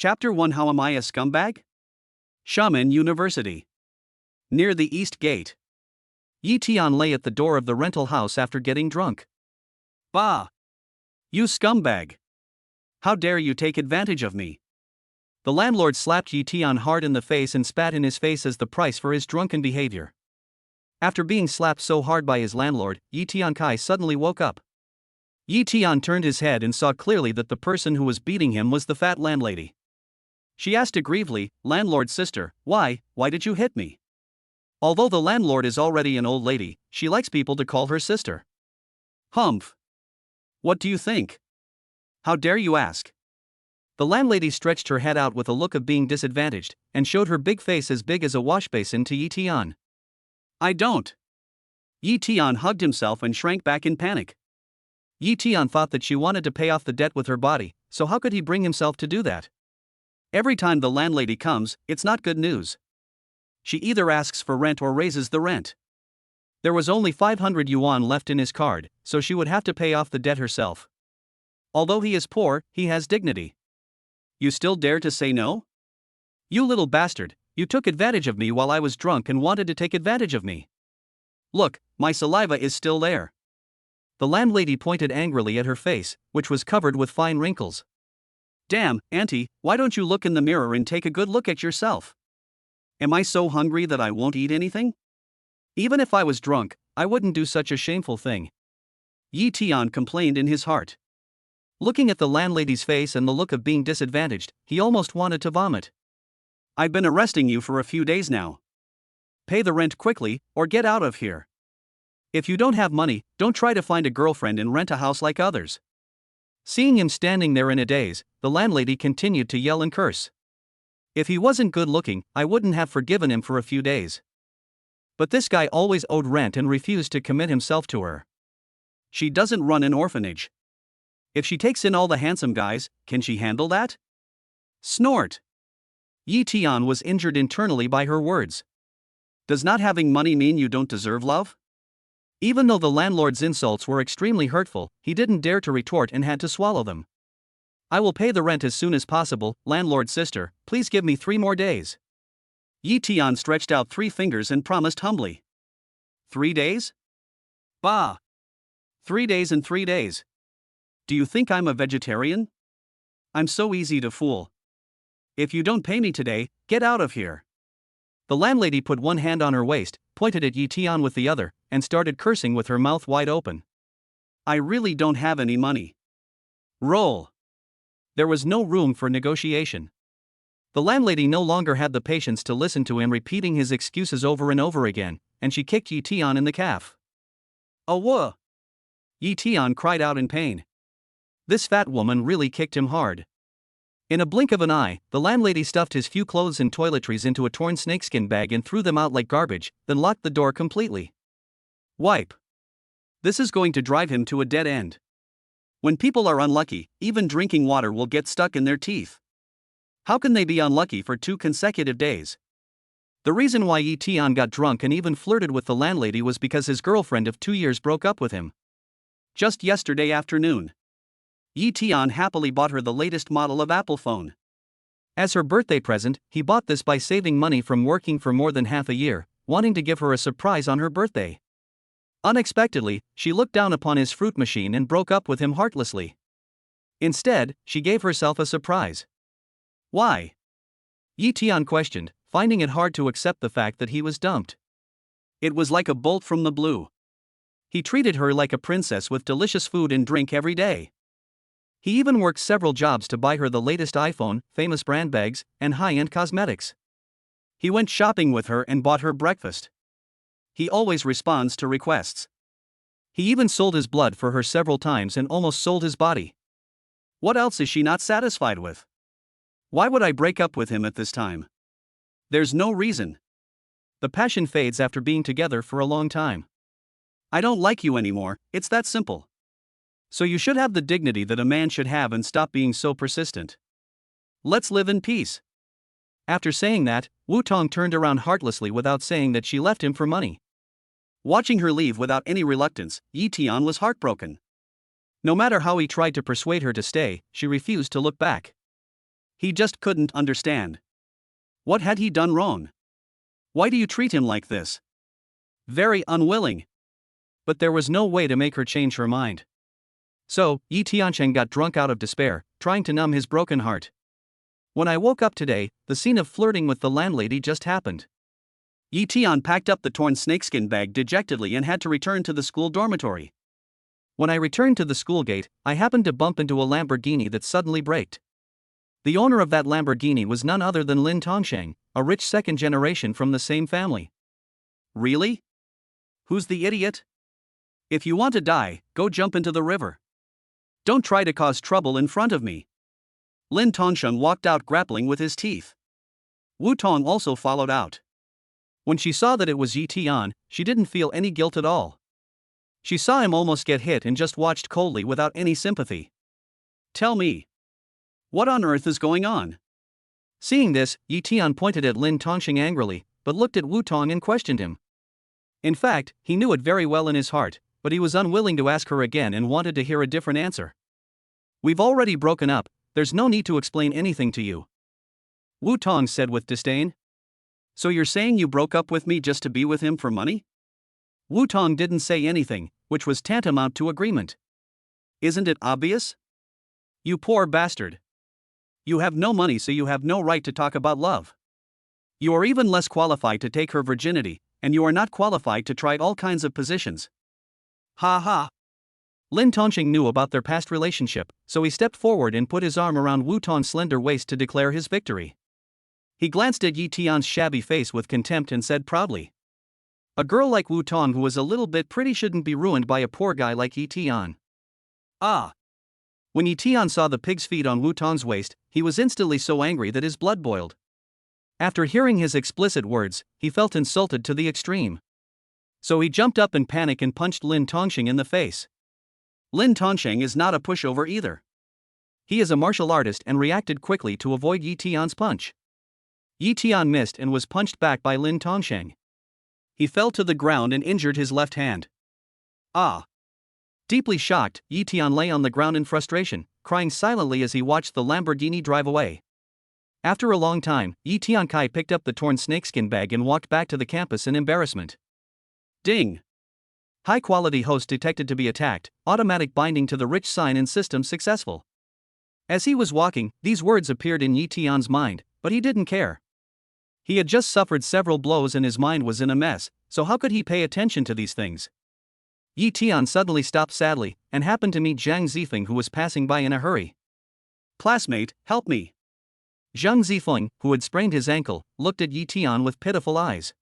Chapter 1 How Am I a Scumbag? Shaman University. Near the East Gate. Yi Tian lay at the door of the rental house after getting drunk. Bah! You scumbag! How dare you take advantage of me? The landlord slapped Yi Tian hard in the face and spat in his face as the price for his drunken behavior. After being slapped so hard by his landlord, Yi Tian Kai suddenly woke up. Yi Tian turned his head and saw clearly that the person who was beating him was the fat landlady. She asked aggrievedly, "Landlord's sister, why did you hit me?" Although the landlord is already an old lady, she likes people to call her sister. Humph! What do you think? How dare you ask? The landlady stretched her head out with a look of being disadvantaged, and showed her big face as big as a wash basin to Yi Tian. I don't. Yi Tian hugged himself and shrank back in panic. Yi Tian thought that she wanted to pay off the debt with her body, so how could he bring himself to do that? Every time the landlady comes, it's not good news. She either asks for rent or raises the rent. There was only 500 yuan left in his card, so she would have to pay off the debt herself. Although he is poor, he has dignity. You still dare to say no? You little bastard, you took advantage of me while I was drunk and wanted to take advantage of me. Look, my saliva is still there. The landlady pointed angrily at her face, which was covered with fine wrinkles. Damn, auntie, why don't you look in the mirror and take a good look at yourself? Am I so hungry that I won't eat anything? Even if I was drunk, I wouldn't do such a shameful thing. Yi Tian complained in his heart. Looking at the landlady's face and the look of being disadvantaged, he almost wanted to vomit. I've been arresting you for a few days now. Pay the rent quickly, or get out of here. If you don't have money, don't try to find a girlfriend and rent a house like others. Seeing him standing there in a daze, the landlady continued to yell and curse. If he wasn't good looking, I wouldn't have forgiven him for a few days. But this guy always owed rent and refused to commit himself to her. She doesn't run an orphanage. If she takes in all the handsome guys, can she handle that? Snort! Yi Tian was injured internally by her words. Does not having money mean you don't deserve love? Even though the landlord's insults were extremely hurtful, he didn't dare to retort and had to swallow them. I will pay the rent as soon as possible, landlord's sister, please give me 3 more days. Yi Tian stretched out 3 fingers and promised humbly. 3 days? Bah! 3 days and 3 days. Do you think I'm a vegetarian? I'm so easy to fool. If you don't pay me today, get out of here. The landlady put one hand on her waist, pointed at Yi Tian with the other, and started cursing with her mouth wide open. I really don't have any money. Roll. There was no room for negotiation. The landlady no longer had the patience to listen to him repeating his excuses over and over again, and she kicked Yi Tian in the calf. Awah! Yi Tian cried out in pain. This fat woman really kicked him hard. In a blink of an eye, the landlady stuffed his few clothes and toiletries into a torn snakeskin bag and threw them out like garbage, then locked the door completely. Wipe. This is going to drive him to a dead end. When people are unlucky, even drinking water will get stuck in their teeth. How can they be unlucky for 2 consecutive days? The reason why Yi Tian got drunk and even flirted with the landlady was because his girlfriend of 2 years broke up with him. Just yesterday afternoon, Yi Tian happily bought her the latest model of Apple phone. As her birthday present, he bought this by saving money from working for more than half a year, wanting to give her a surprise on her birthday. Unexpectedly, she looked down upon his fruit machine and broke up with him heartlessly. Instead, she gave herself a surprise. Why? Yi Tian questioned, finding it hard to accept the fact that he was dumped. It was like a bolt from the blue. He treated her like a princess with delicious food and drink every day. He even worked several jobs to buy her the latest iPhone, famous brand bags, and high-end cosmetics. He went shopping with her and bought her breakfast. He always responds to requests. He even sold his blood for her several times and almost sold his body. What else is she not satisfied with? Why would I break up with him at this time? There's no reason. The passion fades after being together for a long time. I don't like you anymore, it's that simple. So you should have the dignity that a man should have and stop being so persistent. Let's live in peace. After saying that, Wu Tong turned around heartlessly without saying that she left him for money. Watching her leave without any reluctance, Yi Tian was heartbroken. No matter how he tried to persuade her to stay, she refused to look back. He just couldn't understand. What had he done wrong? Why do you treat him like this? Very unwilling. But there was no way to make her change her mind. So, Yi Tiancheng got drunk out of despair, trying to numb his broken heart. When I woke up today, the scene of flirting with the landlady just happened. Yi Tian packed up the torn snakeskin bag dejectedly and had to return to the school dormitory. When I returned to the school gate, I happened to bump into a Lamborghini that suddenly braked. The owner of that Lamborghini was none other than Lin Tongsheng, a rich second generation from the same family. Really? Who's the idiot? If you want to die, go jump into the river. Don't try to cause trouble in front of me. Lin Tongsheng walked out grappling with his teeth. Wu Tong also followed out. When she saw that it was Yi Tian, she didn't feel any guilt at all. She saw him almost get hit and just watched coldly without any sympathy. Tell me. What on earth is going on? Seeing this, Yi Tian pointed at Lin Tongsheng angrily, but looked at Wu Tong and questioned him. In fact, he knew it very well in his heart, but he was unwilling to ask her again and wanted to hear a different answer. We've already broken up, there's no need to explain anything to you. Wu Tong said with disdain. So you're saying you broke up with me just to be with him for money? Wu Tong didn't say anything, which was tantamount to agreement. Isn't it obvious? You poor bastard. You have no money, so you have no right to talk about love. You are even less qualified to take her virginity, and you are not qualified to try all kinds of positions. Ha ha. Lin Tongsheng knew about their past relationship, so he stepped forward and put his arm around Wu Tong's slender waist to declare his victory. He glanced at Yi Tian's shabby face with contempt and said proudly, "A girl like Wu Tong who is a little bit pretty shouldn't be ruined by a poor guy like Yi Tian." Ah! When Yi Tian saw the pig's feet on Wu Tong's waist, he was instantly so angry that his blood boiled. After hearing his explicit words, he felt insulted to the extreme. So he jumped up in panic and punched Lin Tongsheng in the face. Lin Tongsheng is not a pushover either. He is a martial artist and reacted quickly to avoid Yi Tian's punch. Yi Tian missed and was punched back by Lin Tongsheng. He fell to the ground and injured his left hand. Ah! Deeply shocked, Yi Tian lay on the ground in frustration, crying silently as he watched the Lamborghini drive away. After a long time, Yi Tiankai picked up the torn snakeskin bag and walked back to the campus in embarrassment. Ding! High-quality host detected to be attacked, automatic binding to the rich sign in system successful. As he was walking, these words appeared in Yi Tian's mind, but he didn't care. He had just suffered several blows and his mind was in a mess, so how could he pay attention to these things? Yi Tian suddenly stopped sadly, and happened to meet Zhang Zifeng, who was passing by in a hurry. "Classmate, help me." Zhang Zifeng, who had sprained his ankle, looked at Yi Tian with pitiful eyes.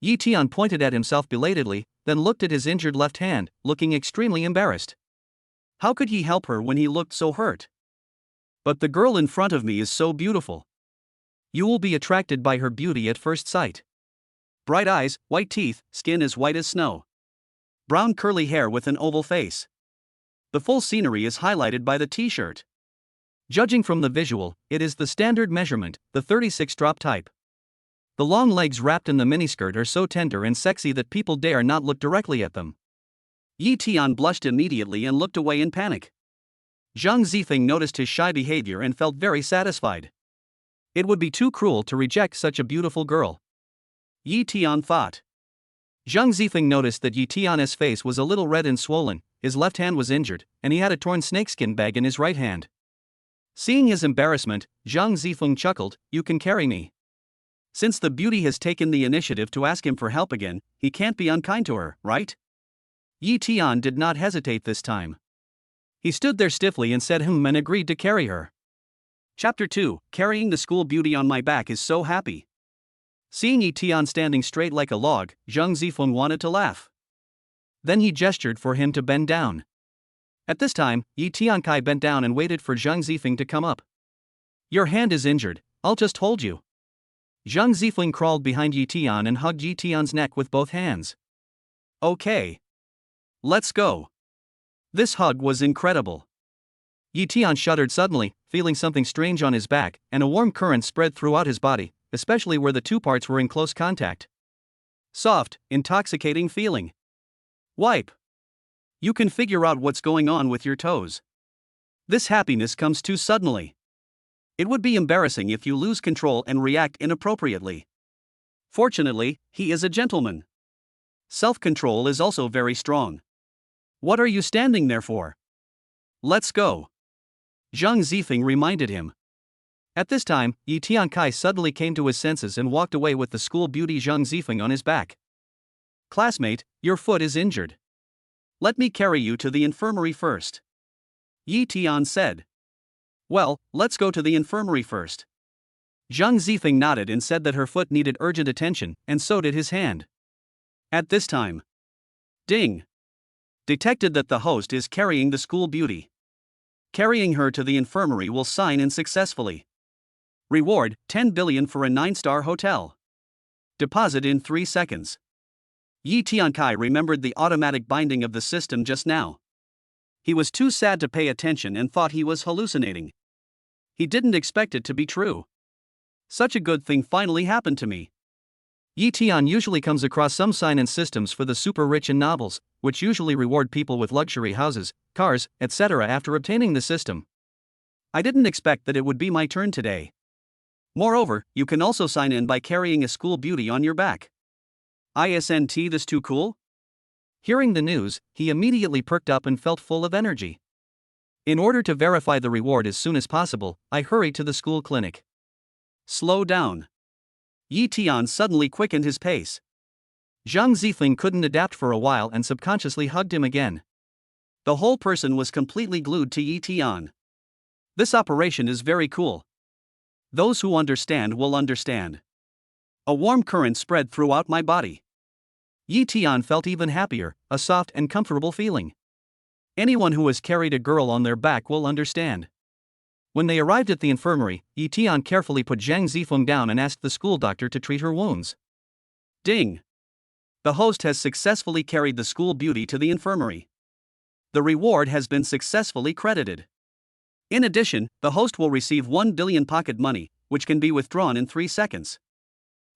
Yi Tian pointed at himself belatedly, then looked at his injured left hand, looking extremely embarrassed. How could he help her when he looked so hurt? But the girl in front of me is so beautiful. You will be attracted by her beauty at first sight. Bright eyes, white teeth, skin as white as snow. Brown curly hair with an oval face. The full scenery is highlighted by the t-shirt. Judging from the visual, it is the standard measurement, the 36 drop type. The long legs wrapped in the miniskirt are so tender and sexy that people dare not look directly at them. Yi Tian blushed immediately and looked away in panic. Zhang Zifeng noticed his shy behavior and felt very satisfied. It would be too cruel to reject such a beautiful girl. Yi Tian thought. Zhang Zifeng noticed that Yi Tian's face was a little red and swollen, his left hand was injured, and he had a torn snakeskin bag in his right hand. Seeing his embarrassment, Zhang Zifeng chuckled, "You can carry me." Since the beauty has taken the initiative to ask him for help again, he can't be unkind to her, right? Yi Tian did not hesitate this time. He stood there stiffly and said and agreed to carry her. Chapter 2, Carrying the School Beauty on My Back is So Happy. Seeing Yi Tian standing straight like a log, Zhang Zifeng wanted to laugh. Then he gestured for him to bend down. At this time, Yi Tiankai bent down and waited for Zhang Zifeng to come up. "Your hand is injured, I'll just hold you." Zhang Zifeng crawled behind Yi Tian and hugged Yi Tian's neck with both hands. "Okay. Let's go." This hug was incredible. Yi Tian shuddered suddenly, feeling something strange on his back, and a warm current spread throughout his body, especially where the two parts were in close contact. Soft, intoxicating feeling. Wipe. You can figure out what's going on with your toes. This happiness comes too suddenly. It would be embarrassing if you lose control and react inappropriately. Fortunately, he is a gentleman. Self-control is also very strong. What are you standing there for? Let's go. Zhang Zifeng reminded him. At this time, Yi Tiankai suddenly came to his senses and walked away with the school beauty Zhang Zifeng on his back. Classmate, your foot is injured. Let me carry you to the infirmary first. Yi Tian said. Well, let's go to the infirmary first. Zhang Zifeng nodded and said that her foot needed urgent attention, and so did his hand. At this time, ding! Detected that the host is carrying the school beauty. Carrying her to the infirmary will sign in successfully. Reward, 10 billion for a 9-star hotel. Deposit in 3 seconds. Yi Tiankai remembered the automatic binding of the system just now. He was too sad to pay attention and thought he was hallucinating. He didn't expect it to be true. Such a good thing finally happened to me. Yi Tian usually comes across some sign-in systems for the super rich in novels, which usually reward people with luxury houses, cars, etc. after obtaining the system. I didn't expect that it would be my turn today. Moreover, you can also sign in by carrying a school beauty on your back. Isn't this too cool? Hearing the news, he immediately perked up and felt full of energy. In order to verify the reward as soon as possible, I hurried to the school clinic. Slow down. Yi Tian suddenly quickened his pace. Zhang Zifeng couldn't adapt for a while and subconsciously hugged him again. The whole person was completely glued to Yi Tian. This operation is very cool. Those who understand will understand. A warm current spread throughout my body. Yi Tian felt even happier, a soft and comfortable feeling. Anyone who has carried a girl on their back will understand. When they arrived at the infirmary, Yi Tian carefully put Zhang Zifeng down and asked the school doctor to treat her wounds. Ding! The host has successfully carried the school beauty to the infirmary. The reward has been successfully credited. In addition, the host will receive 1 billion pocket money, which can be withdrawn in 3 seconds.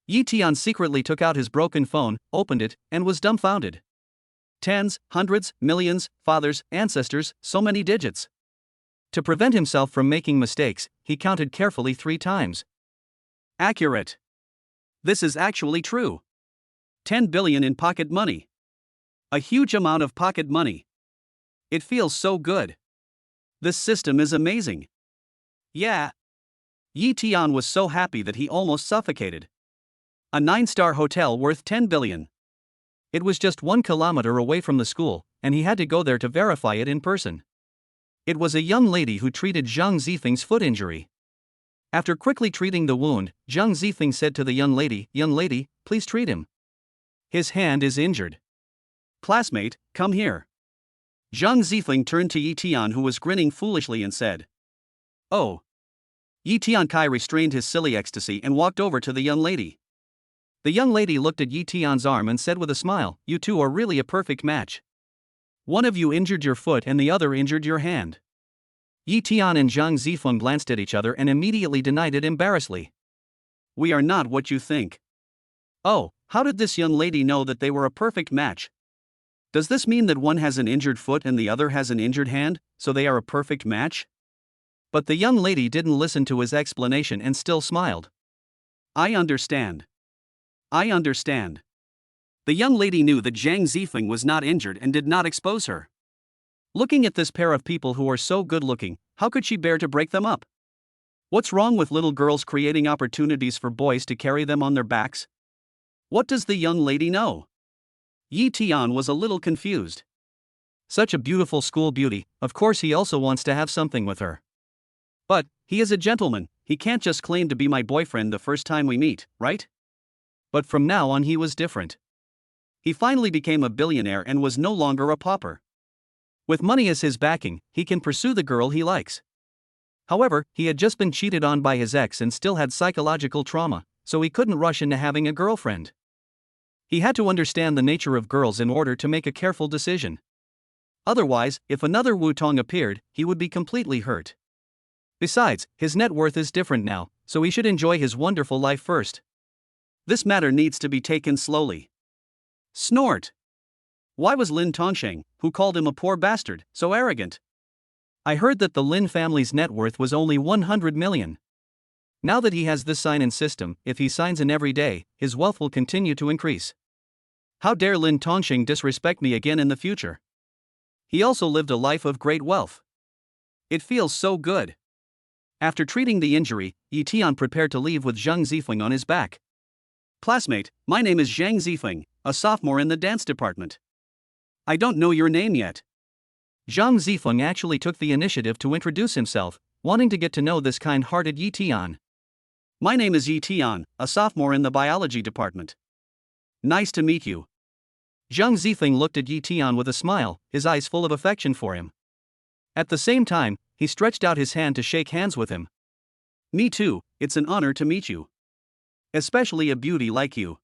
Yi Tian secretly took out his broken phone, opened it, and was dumbfounded. Tens, hundreds, millions, fathers, ancestors, so many digits. To prevent himself from making mistakes, he counted carefully 3 times. Accurate. This is actually true. 10 billion in pocket money. A huge amount of pocket money. It feels so good. This system is amazing. Yeah. Yi Tian was so happy that he almost suffocated. A 9-star hotel worth 10 billion. It was just 1 kilometer away from the school, and he had to go there to verify it in person. It was a young lady who treated Zhang Zifeng's foot injury. After quickly treating the wound, Zhang Zifeng said to the young lady, please treat him. His hand is injured. Classmate, come here. Zhang Zifeng turned to Yi Tian, who was grinning foolishly, and said, Oh. Yi Tiankai restrained his silly ecstasy and walked over to the young lady. The young lady looked at Yi Tian's arm and said with a smile, You two are really a perfect match. One of you injured your foot and the other injured your hand. Yi Tian and Zhang Zifeng glanced at each other and immediately denied it embarrassedly. We are not what you think. Oh, how did this young lady know that they were a perfect match? Does this mean that one has an injured foot and the other has an injured hand, so they are a perfect match? But the young lady didn't listen to his explanation and still smiled. I understand. I understand. The young lady knew that Zhang Zifeng was not injured and did not expose her. Looking at this pair of people who are so good-looking, how could she bear to break them up? What's wrong with little girls creating opportunities for boys to carry them on their backs? What does the young lady know? Yi Tian was a little confused. Such a beautiful school beauty, of course he also wants to have something with her. But, he is a gentleman, he can't just claim to be my boyfriend the first time we meet, right? But from now on he was different. He finally became a billionaire and was no longer a pauper. With money as his backing, he can pursue the girl he likes. However, he had just been cheated on by his ex and still had psychological trauma, so he couldn't rush into having a girlfriend. He had to understand the nature of girls in order to make a careful decision. Otherwise, if another Wu Tong appeared, he would be completely hurt. Besides, his net worth is different now, so he should enjoy his wonderful life first. This matter needs to be taken slowly. Snort! Why was Lin Tongsheng, who called him a poor bastard, so arrogant? I heard that the Lin family's net worth was only 100 million. Now that he has this sign-in system, if he signs in every day, his wealth will continue to increase. How dare Lin Tongxing disrespect me again in the future? He also lived a life of great wealth. It feels so good. After treating the injury, Yi Tian prepared to leave with Zhang Zifeng on his back. Classmate, my name is Zhang Zifeng, a sophomore in the dance department. I don't know your name yet. Zhang Zifeng actually took the initiative to introduce himself, wanting to get to know this kind-hearted Yi Tian. My name is Yi Tian, a sophomore in the biology department. Nice to meet you. Zhang Zifeng looked at Yi Tian with a smile, his eyes full of affection for him. At the same time, he stretched out his hand to shake hands with him. Me too, it's an honor to meet you. Especially a beauty like you.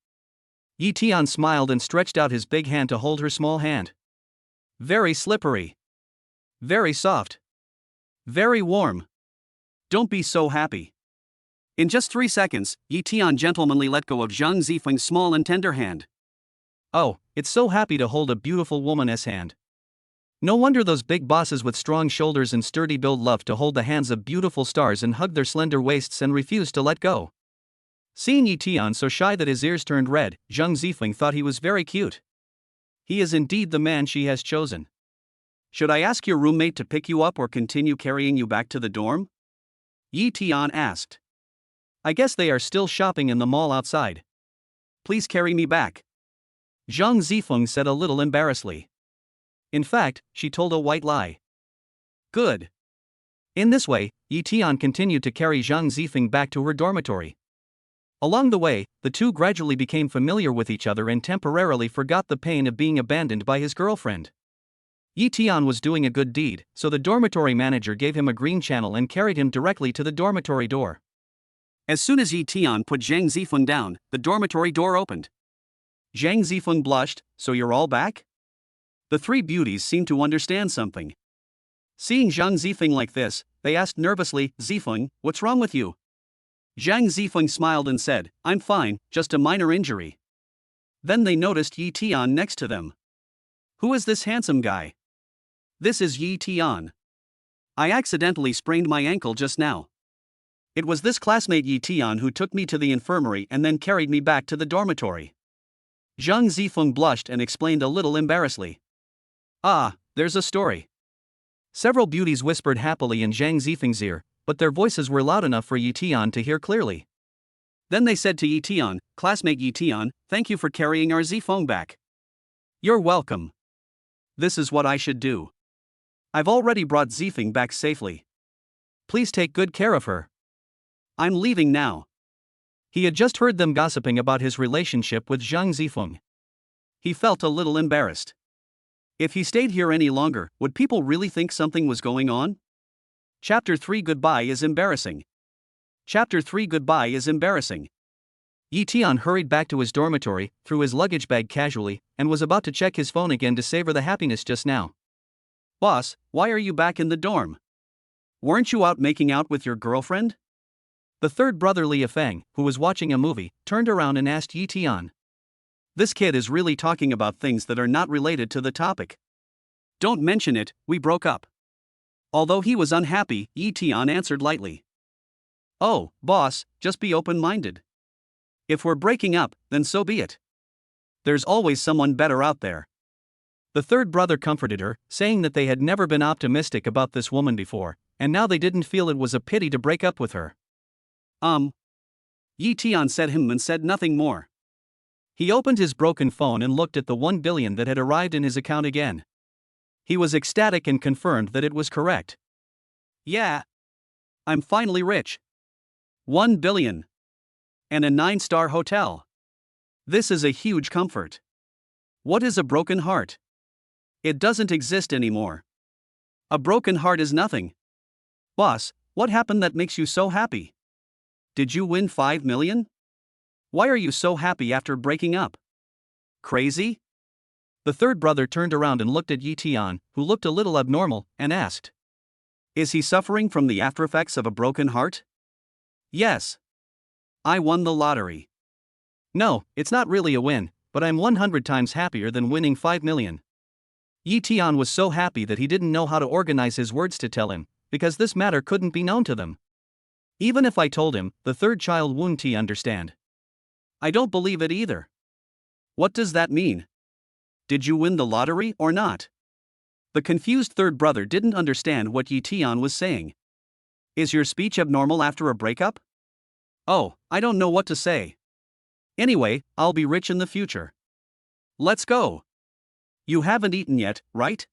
Yi Tian smiled and stretched out his big hand to hold her small hand. Very slippery. Very soft. Very warm. Don't be so happy. In just 3 seconds, Yi Tian gentlemanly let go of Zhang Zifeng's small and tender hand. Oh, it's so happy to hold a beautiful woman's hand. No wonder those big bosses with strong shoulders and sturdy build love to hold the hands of beautiful stars and hug their slender waists and refuse to let go. Seeing Yi Tian so shy that his ears turned red, Zhang Zifeng thought he was very cute. He is indeed the man she has chosen. Should I ask your roommate to pick you up or continue carrying you back to the dorm? Yi Tian asked. I guess they are still shopping in the mall outside. Please carry me back. Zhang Zifeng said a little embarrassedly. In fact, she told a white lie. Good. In this way, Yi Tian continued to carry Zhang Zifeng back to her dormitory. Along the way, the two gradually became familiar with each other and temporarily forgot the pain of being abandoned by his girlfriend. Yi Tian was doing a good deed, so the dormitory manager gave him a green channel and carried him directly to the dormitory door. As soon as Yi Tian put Zhang Zifeng down, the dormitory door opened. Zhang Zifeng blushed, so you're all back? The three beauties seemed to understand something. Seeing Zhang Zifeng like this, they asked nervously, Zifeng, what's wrong with you? Zhang Zifeng smiled and said, I'm fine, just a minor injury. Then they noticed Yi Tian next to them. Who is this handsome guy? This is Yi Tian. I accidentally sprained my ankle just now. It was this classmate Yi Tian who took me to the infirmary and then carried me back to the dormitory. Zhang Zifeng blushed and explained a little embarrassedly. Ah, there's a story. Several beauties whispered happily in Zhang Zifeng's ear, but their voices were loud enough for Yi Tian to hear clearly. Then they said to Yi Tian, classmate Yi Tian, thank you for carrying our Zifeng back. You're welcome. This is what I should do. I've already brought Zifeng back safely. Please take good care of her. I'm leaving now. He had just heard them gossiping about his relationship with Zhang Zifeng. He felt a little embarrassed. If he stayed here any longer, would people really think something was going on? Chapter 3 Goodbye is embarrassing. Chapter 3 Goodbye is embarrassing. Yi Tian hurried back to his dormitory, threw his luggage bag casually, and was about to check his phone again to savor the happiness just now. Boss, why are you back in the dorm? Weren't you out making out with your girlfriend? The third brother Li Feng, who was watching a movie, turned around and asked Yi Tian. This kid is really talking about things that are not related to the topic. Don't mention it, we broke up. Although he was unhappy, Yi Tian answered lightly. Oh, boss, just be open-minded. If we're breaking up, then so be it. There's always someone better out there. The third brother comforted her, saying that they had never been optimistic about this woman before, and now they didn't feel it was a pity to break up with her. Yi Tian said and said nothing more. He opened his broken phone and looked at the 1 billion that had arrived in his account again. He was ecstatic and confirmed that it was correct. Yeah. I'm finally rich. 1 billion. And a 9-star hotel. This is a huge comfort. What is a broken heart? It doesn't exist anymore. A broken heart is nothing. Boss, what happened that makes you so happy? Did you win 5 million? Why are you so happy after breaking up? Crazy? The third brother turned around and looked at Yi Tian, who looked a little abnormal, and asked. Is he suffering from the aftereffects of a broken heart? Yes. I won the lottery. No, it's not really a win, but I'm 100 times happier than winning 5 million. Yi Tian was so happy that he didn't know how to organize his words to tell him, because this matter couldn't be known to them. Even if I told him, the third child wouldn't he understand. I don't believe it either. What does that mean? Did you win the lottery or not? The confused third brother didn't understand what Yi Tian was saying. Is your speech abnormal after a breakup? Oh, I don't know what to say. Anyway, I'll be rich in the future. Let's go. You haven't eaten yet, right?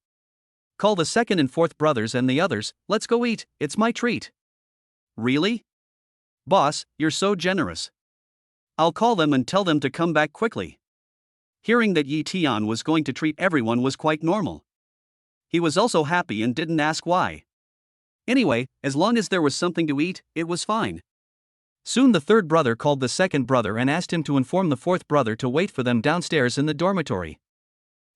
Call the second and fourth brothers and the others, let's go eat, it's my treat. Really? Boss, you're so generous. I'll call them and tell them to come back quickly. Hearing that Yi Tian was going to treat everyone was quite normal. He was also happy and didn't ask why. Anyway, as long as there was something to eat, it was fine. Soon the third brother called the second brother and asked him to inform the fourth brother to wait for them downstairs in the dormitory.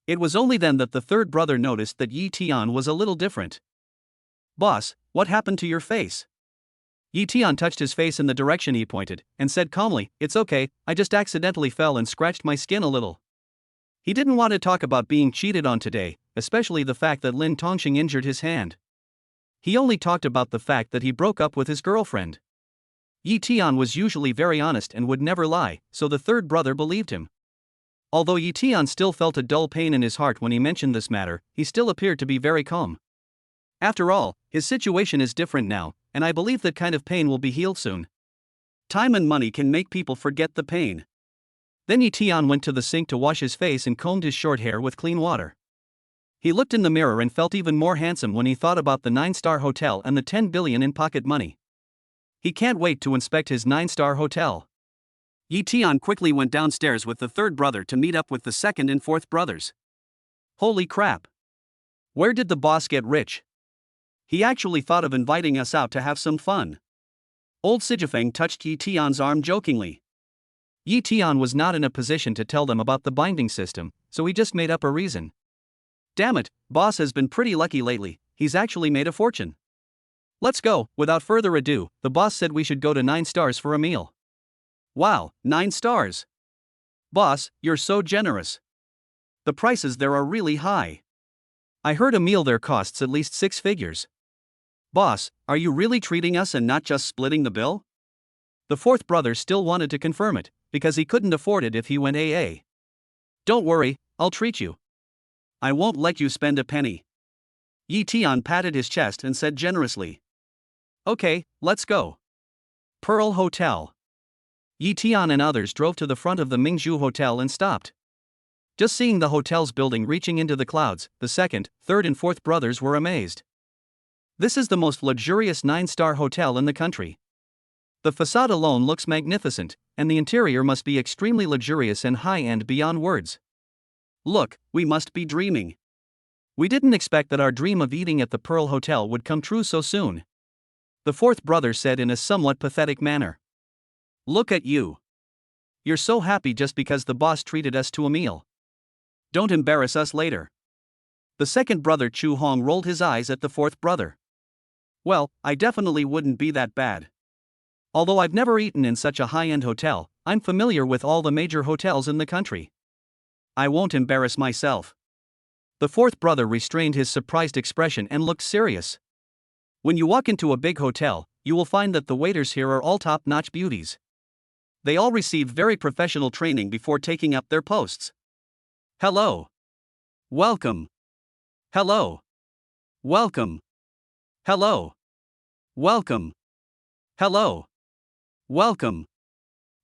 It was only then that the third brother noticed that Yi Tian was a little different. Boss, what happened to your face? Yi Tian touched his face in the direction he pointed, and said calmly, it's okay, I just accidentally fell and scratched my skin a little. He didn't want to talk about being cheated on today, especially the fact that Lin Tongxing injured his hand. He only talked about the fact that he broke up with his girlfriend. Yi Tian was usually very honest and would never lie, so the third brother believed him. Although Yi Tian still felt a dull pain in his heart when he mentioned this matter, he still appeared to be very calm. After all, his situation is different now, and I believe that kind of pain will be healed soon. Time and money can make people forget the pain. Then Yi Tian went to the sink to wash his face and combed his short hair with clean water. He looked in the mirror and felt even more handsome when he thought about the 9-star hotel and the 10 billion in pocket money. He can't wait to inspect his 9-star hotel. Yi Tian quickly went downstairs with the third brother to meet up with the second and fourth brothers. Holy crap! Where did the boss get rich? He actually thought of inviting us out to have some fun. Old Sijifeng touched Yi Tian's arm jokingly. Yi Tian was not in a position to tell them about the binding system, so he just made up a reason. Damn it, boss has been pretty lucky lately, he's actually made a fortune. Let's go. Without further ado, the boss said we should go to 9 stars for a meal. Wow, 9 stars. Boss, you're so generous. The prices there are really high. I heard a meal there costs at least 6 figures. Boss, are you really treating us and not just splitting the bill? The fourth brother still wanted to confirm it, because he couldn't afford it if he went AA. Don't worry, I'll treat you. I won't let you spend a penny. Yi Tian patted his chest and said generously. Okay, let's go. Pearl Hotel. Yi Tian and others drove to the front of the Mingzhu Hotel and stopped. Just seeing the hotel's building reaching into the clouds, the second, third and fourth brothers were amazed. This is the most luxurious 9-star hotel in the country. The facade alone looks magnificent, and the interior must be extremely luxurious and high-end beyond words. Look, we must be dreaming. We didn't expect that our dream of eating at the Pearl Hotel would come true so soon. The fourth brother said in a somewhat pathetic manner. Look at you. You're so happy just because the boss treated us to a meal. Don't embarrass us later. The second brother Chu Hong rolled his eyes at the fourth brother. Well, I definitely wouldn't be that bad. Although I've never eaten in such a high-end hotel, I'm familiar with all the major hotels in the country. I won't embarrass myself. The fourth brother restrained his surprised expression and looked serious. When you walk into a big hotel, you will find that the waiters here are all top-notch beauties. They all receive very professional training before taking up their posts. Hello. Welcome. Hello. Welcome. Hello. Welcome. Hello. Welcome.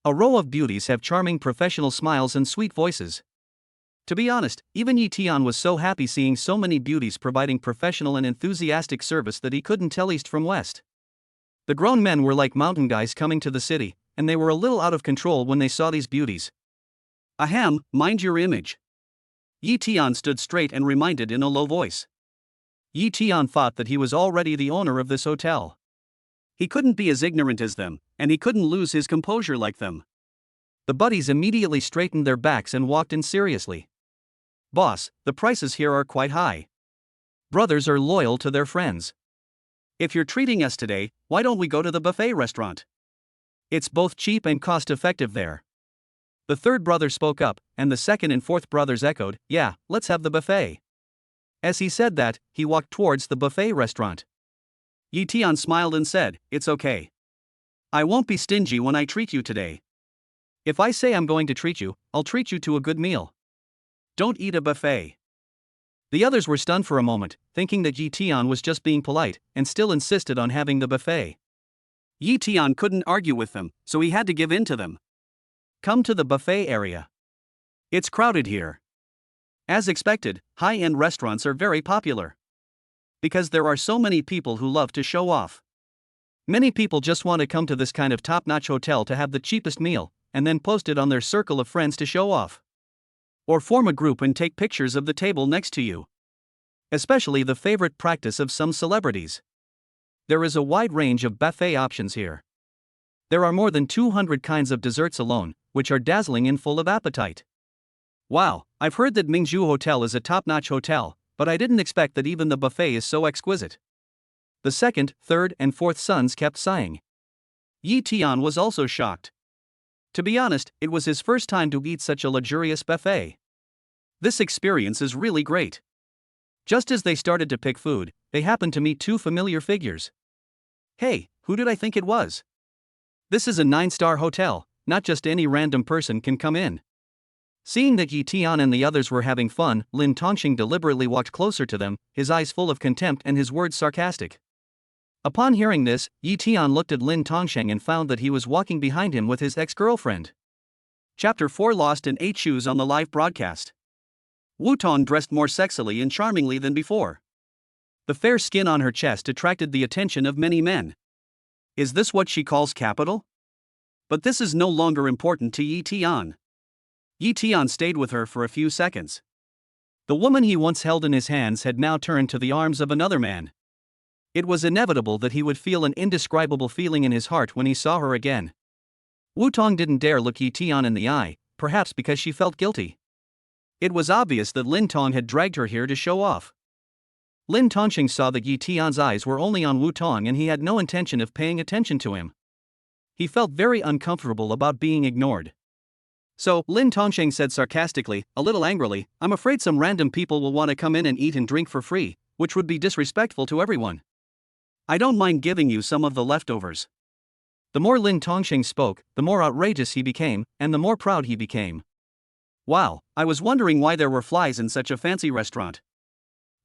A row of beauties have charming professional smiles and sweet voices. To be honest, even Yi Tian was so happy seeing so many beauties providing professional and enthusiastic service that he couldn't tell east from west. The grown men were like mountain guys coming to the city, and they were a little out of control when they saw these beauties. Ahem, mind your image. Yi Tian stood straight and reminded in a low voice. Yi Tian thought that he was already the owner of this hotel. He couldn't be as ignorant as them, and he couldn't lose his composure like them. The buddies immediately straightened their backs and walked in seriously. Boss, the prices here are quite high. Brothers are loyal to their friends. If you're treating us today, why don't we go to the buffet restaurant? It's both cheap and cost-effective there. The third brother spoke up, and the second and fourth brothers echoed, yeah, let's have the buffet. As he said that, he walked towards the buffet restaurant. Yi Tian smiled and said, it's okay. I won't be stingy when I treat you today. If I say I'm going to treat you, I'll treat you to a good meal. Don't eat a buffet. The others were stunned for a moment, thinking that Yi Tian was just being polite, and still insisted on having the buffet. Yi Tian couldn't argue with them, so he had to give in to them. Come to the buffet area. It's crowded here. As expected, high-end restaurants are very popular. Because there are so many people who love to show off. Many people just want to come to this kind of top-notch hotel to have the cheapest meal, and then post it on their circle of friends to show off. Or form a group and take pictures of the table next to you. Especially the favorite practice of some celebrities. There is a wide range of buffet options here. There are more than 200 kinds of desserts alone, which are dazzling and full of appetite. Wow, I've heard that Mingzhu Hotel is a top-notch hotel, but I didn't expect that even the buffet is so exquisite. The second, third, and fourth sons kept sighing. Yi Tian was also shocked. To be honest, it was his first time to eat such a luxurious buffet. This experience is really great. Just as they started to pick food, they happened to meet two familiar figures. Hey, who did I think it was? This is a 9-star hotel, not just any random person can come in. Seeing that Yi Tian and the others were having fun, Lin Tongxing deliberately walked closer to them, his eyes full of contempt and his words sarcastic. Upon hearing this, Yi Tian looked at Lin Tongxing and found that he was walking behind him with his ex-girlfriend. Chapter 4 Lost in 8 Shoes on the live broadcast. Wu Tong dressed more sexily and charmingly than before. The fair skin on her chest attracted the attention of many men. Is this what she calls capital? But this is no longer important to Yi Tian. Yi Tian stayed with her for a few seconds. The woman he once held in his hands had now turned to the arms of another man. It was inevitable that he would feel an indescribable feeling in his heart when he saw her again. Wu Tong didn't dare look Yi Tian in the eye, perhaps because she felt guilty. It was obvious that Lin Tong had dragged her here to show off. Lin Tongxing saw that Yi Tian's eyes were only on Wu Tong and he had no intention of paying attention to him. He felt very uncomfortable about being ignored. So, Lin Tongxing said sarcastically, a little angrily, I'm afraid some random people will want to come in and eat and drink for free, which would be disrespectful to everyone. I don't mind giving you some of the leftovers. The more Lin Tongxing spoke, the more outrageous he became, and the more proud he became. Wow, I was wondering why there were flies in such a fancy restaurant.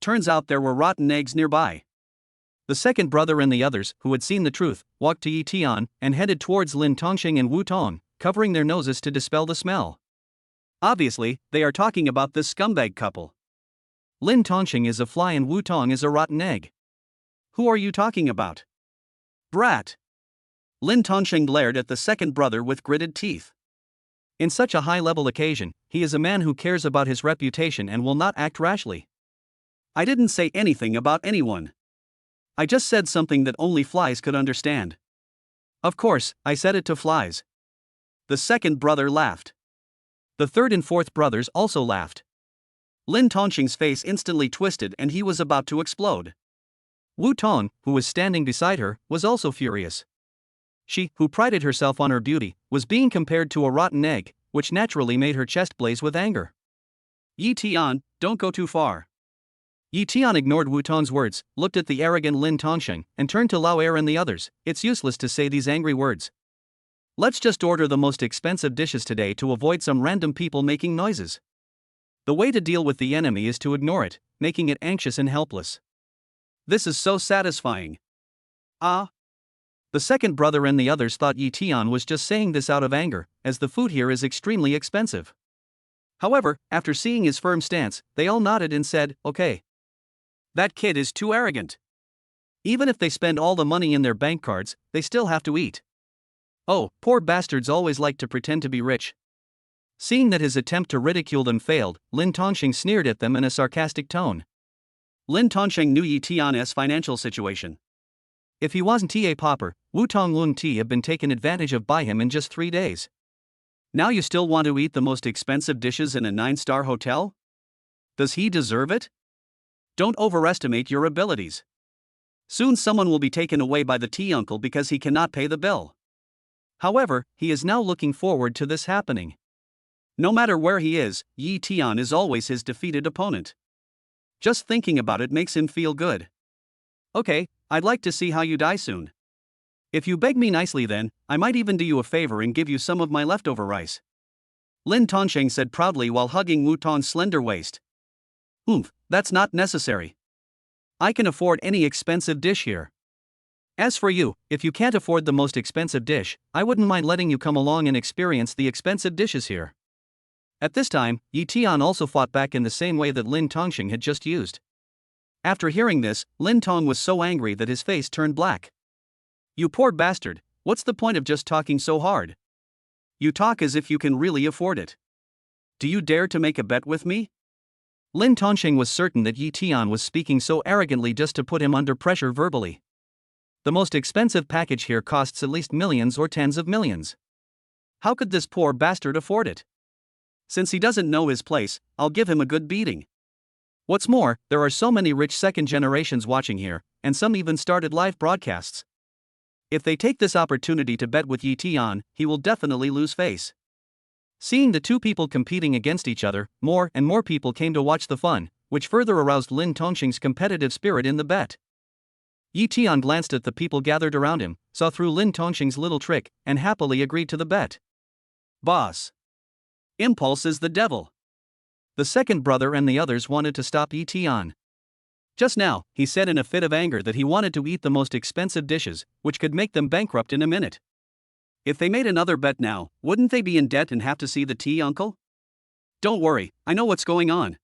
Turns out there were rotten eggs nearby. The second brother and the others, who had seen the truth, walked to Yi Tian and headed towards Lin Tongxing and Wu Tong, covering their noses to dispel the smell. Obviously, they are talking about this scumbag couple. Lin Tongxing is a fly and Wu Tong is a rotten egg. Who are you talking about? Brat! Lin Tongxing glared at the second brother with gritted teeth. In such a high-level occasion, he is a man who cares about his reputation and will not act rashly. I didn't say anything about anyone. I just said something that only flies could understand. Of course, I said it to flies. The second brother laughed. The third and fourth brothers also laughed. Lin Tongxing's face instantly twisted and he was about to explode. Wu Tong, who was standing beside her, was also furious. She, who prided herself on her beauty, was being compared to a rotten egg, which naturally made her chest blaze with anger. Yi Tian, don't go too far. Yi Tian ignored Wu Tong's words, looked at the arrogant Lin Tongxing, and turned to Lao Er and the others. It's useless to say these angry words. Let's just order the most expensive dishes today to avoid some random people making noises. The way to deal with the enemy is to ignore it, making it anxious and helpless. This is so satisfying. Ah. The second brother and the others thought Yi Tian was just saying this out of anger, as the food here is extremely expensive. However, after seeing his firm stance, they all nodded and said, okay. That kid is too arrogant. Even if they spend all the money in their bank cards, they still have to eat. Oh, poor bastards always like to pretend to be rich. Seeing that his attempt to ridicule them failed, Lin Tongxing sneered at them in a sarcastic tone. Lin Tongxing knew Yi Tian's financial situation. If he wasn't a pauper, Wu Tong wouldn't have been taken advantage of by him in just 3 days. Now you still want to eat the most expensive dishes in a 9-star hotel? Does he deserve it? Don't overestimate your abilities. Soon someone will be taken away by the tea uncle because he cannot pay the bill. However, he is now looking forward to this happening. No matter where he is, Yi Tian is always his defeated opponent. Just thinking about it makes him feel good. Okay, I'd like to see how you die soon. If you beg me nicely then, I might even do you a favor and give you some of my leftover rice. Lin Tongsheng said proudly while hugging Wu Tong's slender waist. That's not necessary. I can afford any expensive dish here. As for you, if you can't afford the most expensive dish, I wouldn't mind letting you come along and experience the expensive dishes here. At this time, Yi Tian also fought back in the same way that Lin Tongsheng had just used. After hearing this, Lin Tong was so angry that his face turned black. You poor bastard, what's the point of just talking so hard? You talk as if you can really afford it. Do you dare to make a bet with me? Lin Tongsheng was certain that Yi Tian was speaking so arrogantly just to put him under pressure verbally. The most expensive package here costs at least millions or tens of millions. How could this poor bastard afford it? Since he doesn't know his place, I'll give him a good beating. What's more, there are so many rich second generations watching here, and some even started live broadcasts. If they take this opportunity to bet with Yi Tian, he will definitely lose face. Seeing the two people competing against each other, more and more people came to watch the fun, which further aroused Lin Tongsheng's competitive spirit in the bet. Yi Tian glanced at the people gathered around him, saw through Lin Tongsheng's little trick, and happily agreed to the bet. Boss. Impulse is the devil. The second brother and the others wanted to stop Yi Tian. Just now, he said in a fit of anger that he wanted to eat the most expensive dishes, which could make them bankrupt in a minute. If they made another bet now, wouldn't they be in debt and have to see the tea, uncle? Don't worry, I know what's going on.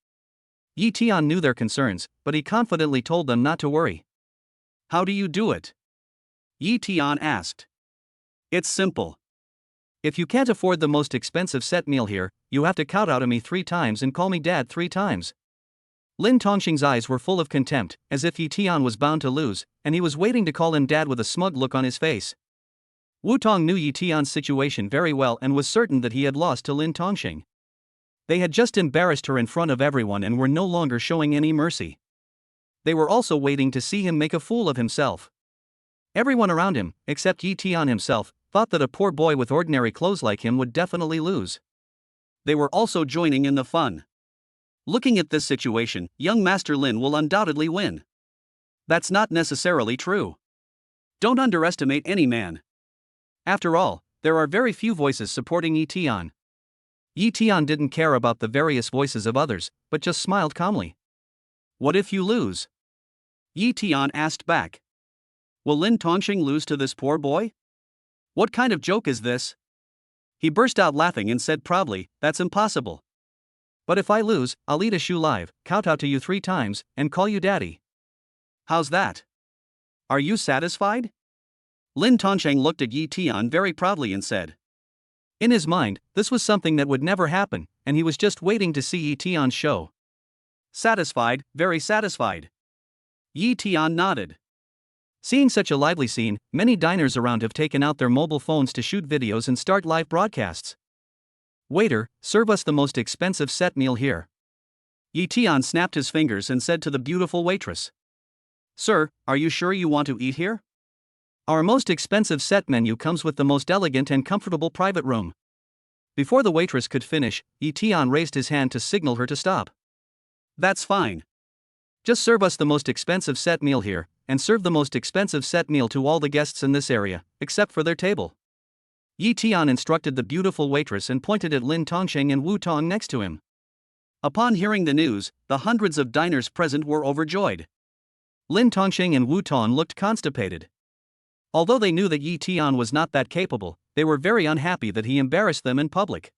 Yi Tian knew their concerns, but he confidently told them not to worry. How do you do it? Yi Tian asked. It's simple. If you can't afford the most expensive set meal here, you have to kowtow to me 3 times and call me dad 3 times. Lin Tongsheng's eyes were full of contempt, as if Yi Tian was bound to lose, and he was waiting to call him dad with a smug look on his face. Wu Tong knew Yi Tian's situation very well and was certain that he had lost to Lin Tongsheng. They had just embarrassed her in front of everyone and were no longer showing any mercy. They were also waiting to see him make a fool of himself. Everyone around him, except Yi Tian himself, thought that a poor boy with ordinary clothes like him would definitely lose. They were also joining in the fun. Looking at this situation, young Master Lin will undoubtedly win. That's not necessarily true. Don't underestimate any man. After all, there are very few voices supporting Yi Tian. Yi Tian didn't care about the various voices of others, but just smiled calmly. What if you lose? Yi Tian asked back. Will Lin Tongsheng lose to this poor boy? What kind of joke is this? He burst out laughing and said proudly, that's impossible. But if I lose, I'll eat a shoe live, kowtow to you 3 times, and call you daddy. How's that? Are you satisfied? Lin Tongsheng looked at Yi Tian very proudly and said. In his mind, this was something that would never happen, and he was just waiting to see Yi Tian's show. Satisfied, very satisfied. Yi Tian nodded. Seeing such a lively scene, many diners around have taken out their mobile phones to shoot videos and start live broadcasts. Waiter, serve us the most expensive set meal here. Yi Tian snapped his fingers and said to the beautiful waitress. Sir, are you sure you want to eat here? Our most expensive set menu comes with the most elegant and comfortable private room. Before the waitress could finish, Yi Tian raised his hand to signal her to stop. That's fine. Just serve us the most expensive set meal here, and serve the most expensive set meal to all the guests in this area, except for their table. Yi Tian instructed the beautiful waitress and pointed at Lin Tongsheng and Wu Tong next to him. Upon hearing the news, the hundreds of diners present were overjoyed. Lin Tongsheng and Wu Tong looked constipated. Although they knew that Yi Tian was not that capable, they were very unhappy that he embarrassed them in public.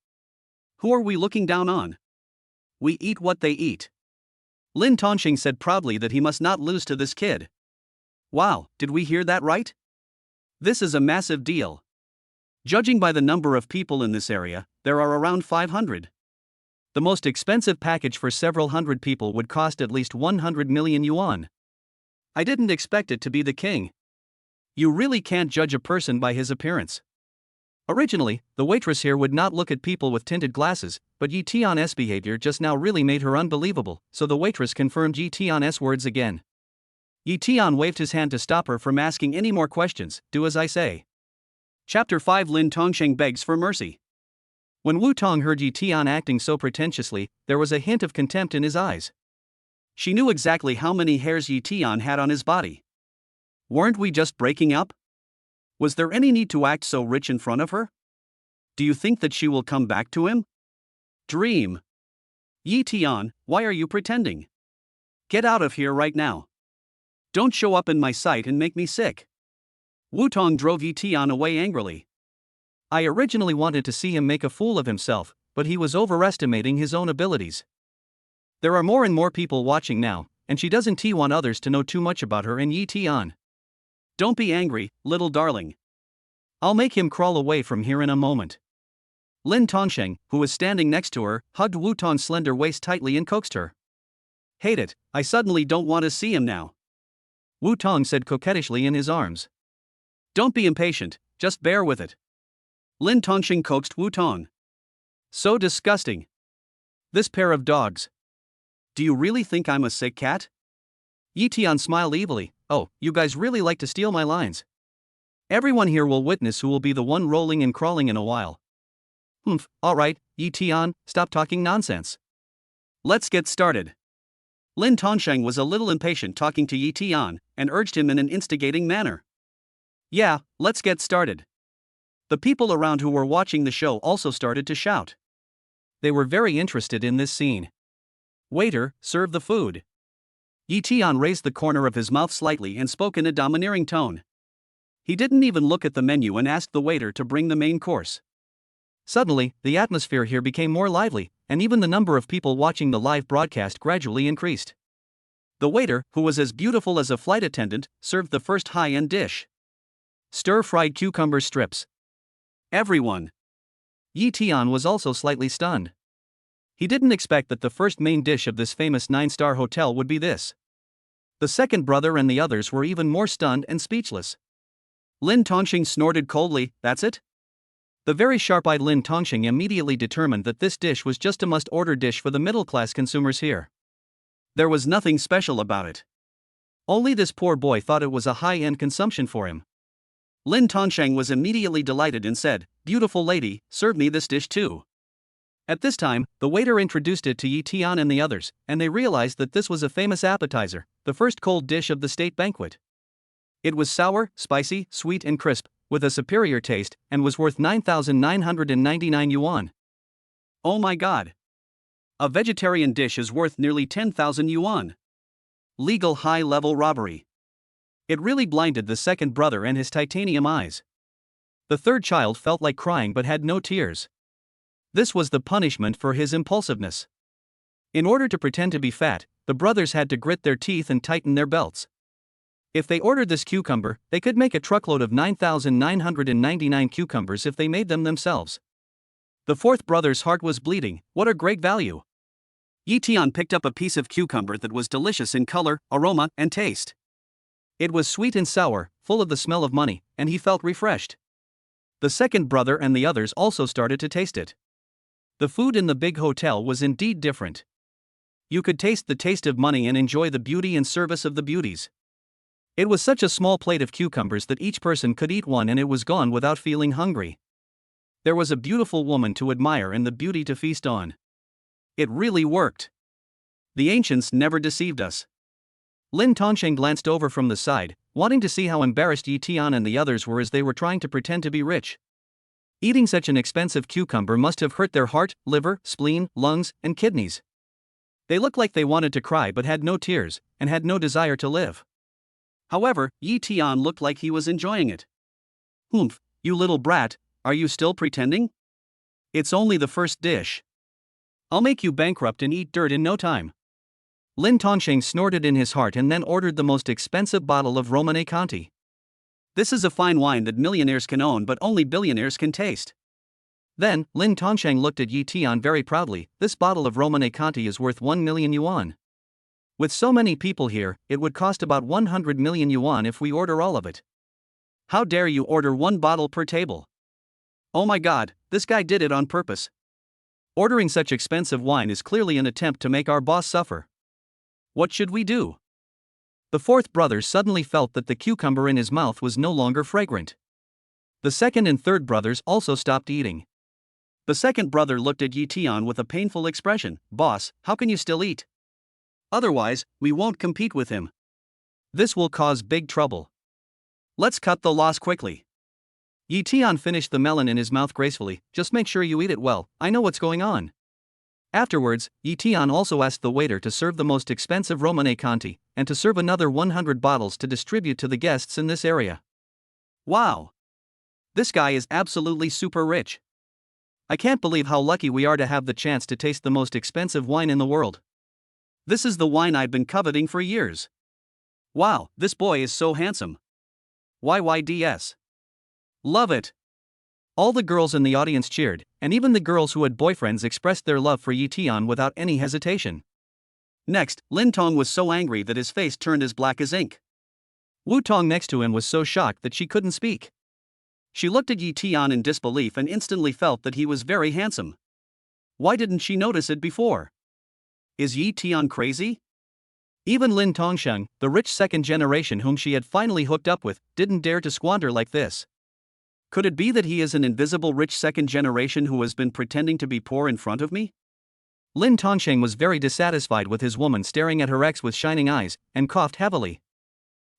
Who are we looking down on? We eat what they eat. Lin Tongsheng said proudly that he must not lose to this kid. Wow, did we hear that right? This is a massive deal. Judging by the number of people in this area, there are around 500. The most expensive package for several hundred people would cost at least 100 million yuan. I didn't expect it to be the king. You really can't judge a person by his appearance. Originally, the waitress here would not look at people with tinted glasses, but Yi Tian's behavior just now really made her unbelievable, so the waitress confirmed Yi Tian's words again. Yi Tian waved his hand to stop her from asking any more questions. Do as I say. Chapter 5 Lin Tongsheng begs for mercy. When Wu Tong heard Yi Tian acting so pretentiously, there was a hint of contempt in his eyes. She knew exactly how many hairs Yi Tian had on his body. Weren't we just breaking up? Was there any need to act so rich in front of her? Do you think that she will come back to him? Dream. Yi Tian, why are you pretending? Get out of here right now. Don't show up in my sight and make me sick. Wu Tong drove Yi Tian away angrily. I originally wanted to see him make a fool of himself, but he was overestimating his own abilities. There are more and more people watching now, and she doesn't want others to know too much about her and Yi Tian. Don't be angry, little darling. I'll make him crawl away from here in a moment. Lin Tongsheng, who was standing next to her, hugged Wu Tong's slender waist tightly and coaxed her. Hate it, I suddenly don't want to see him now. Wu Tong said coquettishly in his arms. Don't be impatient, just bear with it. Lin Tongsheng coaxed Wu Tong. So disgusting. This pair of dogs. Do you really think I'm a sick cat? Yi Tian smiled evilly. Oh, you guys really like to steal my lines. Everyone here will witness who will be the one rolling and crawling in a while. Alright, Yi Tian, stop talking nonsense. Let's get started. Lin Tongsheng was a little impatient talking to Yi Tian, and urged him in an instigating manner. Yeah, let's get started. The people around who were watching the show also started to shout. They were very interested in this scene. Waiter, serve the food. Yi Tian raised the corner of his mouth slightly and spoke in a domineering tone. He didn't even look at the menu and asked the waiter to bring the main course. Suddenly, the atmosphere here became more lively, and even the number of people watching the live broadcast gradually increased. The waiter, who was as beautiful as a flight attendant, served the first high-end dish. Stir-fried cucumber strips. Everyone. Yi Tian was also slightly stunned. He didn't expect that the first main dish of this famous 9-star hotel would be this. The second brother and the others were even more stunned and speechless. Lin Tongsheng snorted coldly, that's it? The very sharp-eyed Lin Tongsheng immediately determined that this dish was just a must-order dish for the middle-class consumers here. There was nothing special about it. Only this poor boy thought it was a high-end consumption for him. Lin Tongsheng was immediately delighted and said, "Beautiful lady, serve me this dish too." At this time, the waiter introduced it to Yi Tian and the others, and they realized that this was a famous appetizer, the first cold dish of the state banquet. It was sour, spicy, sweet and crisp, with a superior taste, and was worth 9,999 yuan. Oh my god! A vegetarian dish is worth nearly 10,000 yuan. Legal high-level robbery. It really blinded the second brother and his titanium eyes. The third child felt like crying but had no tears. This was the punishment for his impulsiveness. In order to pretend to be fat, the brothers had to grit their teeth and tighten their belts. If they ordered this cucumber, they could make a truckload of 9,999 cucumbers if they made them themselves. The fourth brother's heart was bleeding. What a great value! Yi Tian picked up a piece of cucumber that was delicious in color, aroma, and taste. It was sweet and sour, full of the smell of money, and he felt refreshed. The second brother and the others also started to taste it. The food in the big hotel was indeed different. You could taste the taste of money and enjoy the beauty and service of the beauties. It was such a small plate of cucumbers that each person could eat one and it was gone without feeling hungry. There was a beautiful woman to admire and the beauty to feast on. It really worked. The ancients never deceived us. Lin Tongsheng glanced over from the side, wanting to see how embarrassed Yi Tian and the others were as they were trying to pretend to be rich. Eating such an expensive cucumber must have hurt their heart, liver, spleen, lungs, and kidneys. They looked like they wanted to cry but had no tears, and had no desire to live. However, Yi Tian looked like he was enjoying it. Humph, you little brat, are you still pretending? It's only the first dish. I'll make you bankrupt and eat dirt in no time. Lin Tongsheng snorted in his heart and then ordered the most expensive bottle of Romane Conti. This is a fine wine that millionaires can own but only billionaires can taste. Then, Lin Tongsheng looked at Yi Tian very proudly. This bottle of Romane Conti is worth 1 million yuan. With so many people here, it would cost about 100 million yuan if we order all of it. How dare you order one bottle per table? Oh my god, this guy did it on purpose. Ordering such expensive wine is clearly an attempt to make our boss suffer. What should we do? The fourth brother suddenly felt that the cucumber in his mouth was no longer fragrant. The second and third brothers also stopped eating. The second brother looked at Yi Tian with a painful expression. Boss, how can you still eat? Otherwise, we won't compete with him. This will cause big trouble. Let's cut the loss quickly. Yi Tian finished the melon in his mouth gracefully. Just make sure you eat it well, I know what's going on. Afterwards, Yi Tian also asked the waiter to serve the most expensive Romane Conti, and to serve another 100 bottles to distribute to the guests in this area. Wow! This guy is absolutely super rich. I can't believe how lucky we are to have the chance to taste the most expensive wine in the world. This is the wine I've been coveting for years. Wow, this boy is so handsome. YYDS. Love it. All the girls in the audience cheered, and even the girls who had boyfriends expressed their love for Yi Tian without any hesitation. Next, Lin Tong was so angry that his face turned as black as ink. Wu Tong next to him was so shocked that she couldn't speak. She looked at Yi Tian in disbelief and instantly felt that he was very handsome. Why didn't she notice it before? Is Yi Tian crazy? Even Lin Tongsheng, the rich second generation whom she had finally hooked up with, didn't dare to squander like this. Could it be that he is an invisible rich second generation who has been pretending to be poor in front of me? Lin Tongsheng was very dissatisfied with his woman staring at her ex with shining eyes, and coughed heavily.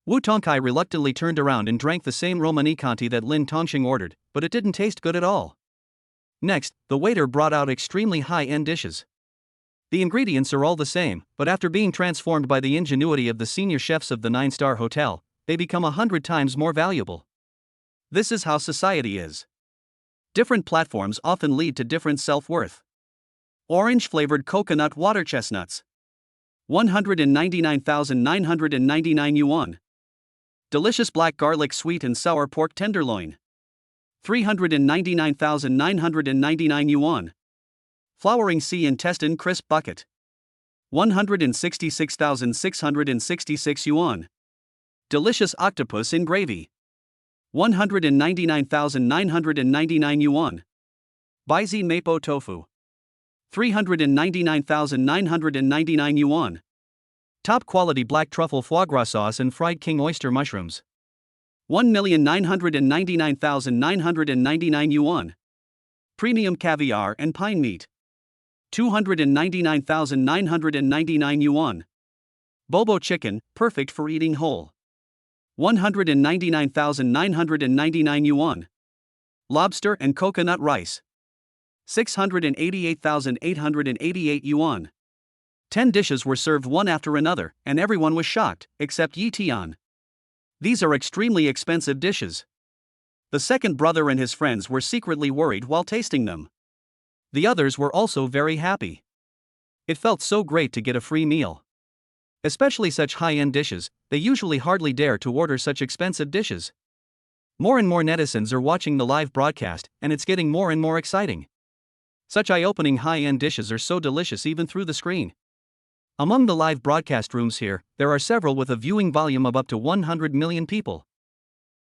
Wu Tongkai reluctantly turned around and drank the same Romani Conti that Lin Tongsheng ordered, but it didn't taste good at all. Next, the waiter brought out extremely high-end dishes. The ingredients are all the same, but after being transformed by the ingenuity of the senior chefs of the 9-star hotel, they become 100 times more valuable. This is how society is. Different platforms often lead to different self-worth. Orange-flavored coconut water chestnuts. 199,999 yuan. Delicious black garlic sweet and sour pork tenderloin. 399,999 yuan. Flowering sea intestine crisp bucket. 166,666 yuan. Delicious octopus in gravy. 199,999 yuan. Baizi Mapo tofu. 399,999 yuan. Top quality black truffle foie gras sauce and fried king oyster mushrooms. 1,999,999 yuan. Premium caviar and pine meat. 299,999 yuan. Bobo chicken, perfect for eating whole. 199,999 yuan. Lobster and coconut rice. 688,888 yuan. 10 dishes were served one after another, and everyone was shocked, except Yi Tian. These are extremely expensive dishes. The second brother and his friends were secretly worried while tasting them. The others were also very happy. It felt so great to get a free meal. Especially such high-end dishes, they usually hardly dare to order such expensive dishes. More and more netizens are watching the live broadcast, and it's getting more and more exciting. Such eye-opening high-end dishes are so delicious even through the screen. Among the live broadcast rooms here, there are several with a viewing volume of up to 100 million people.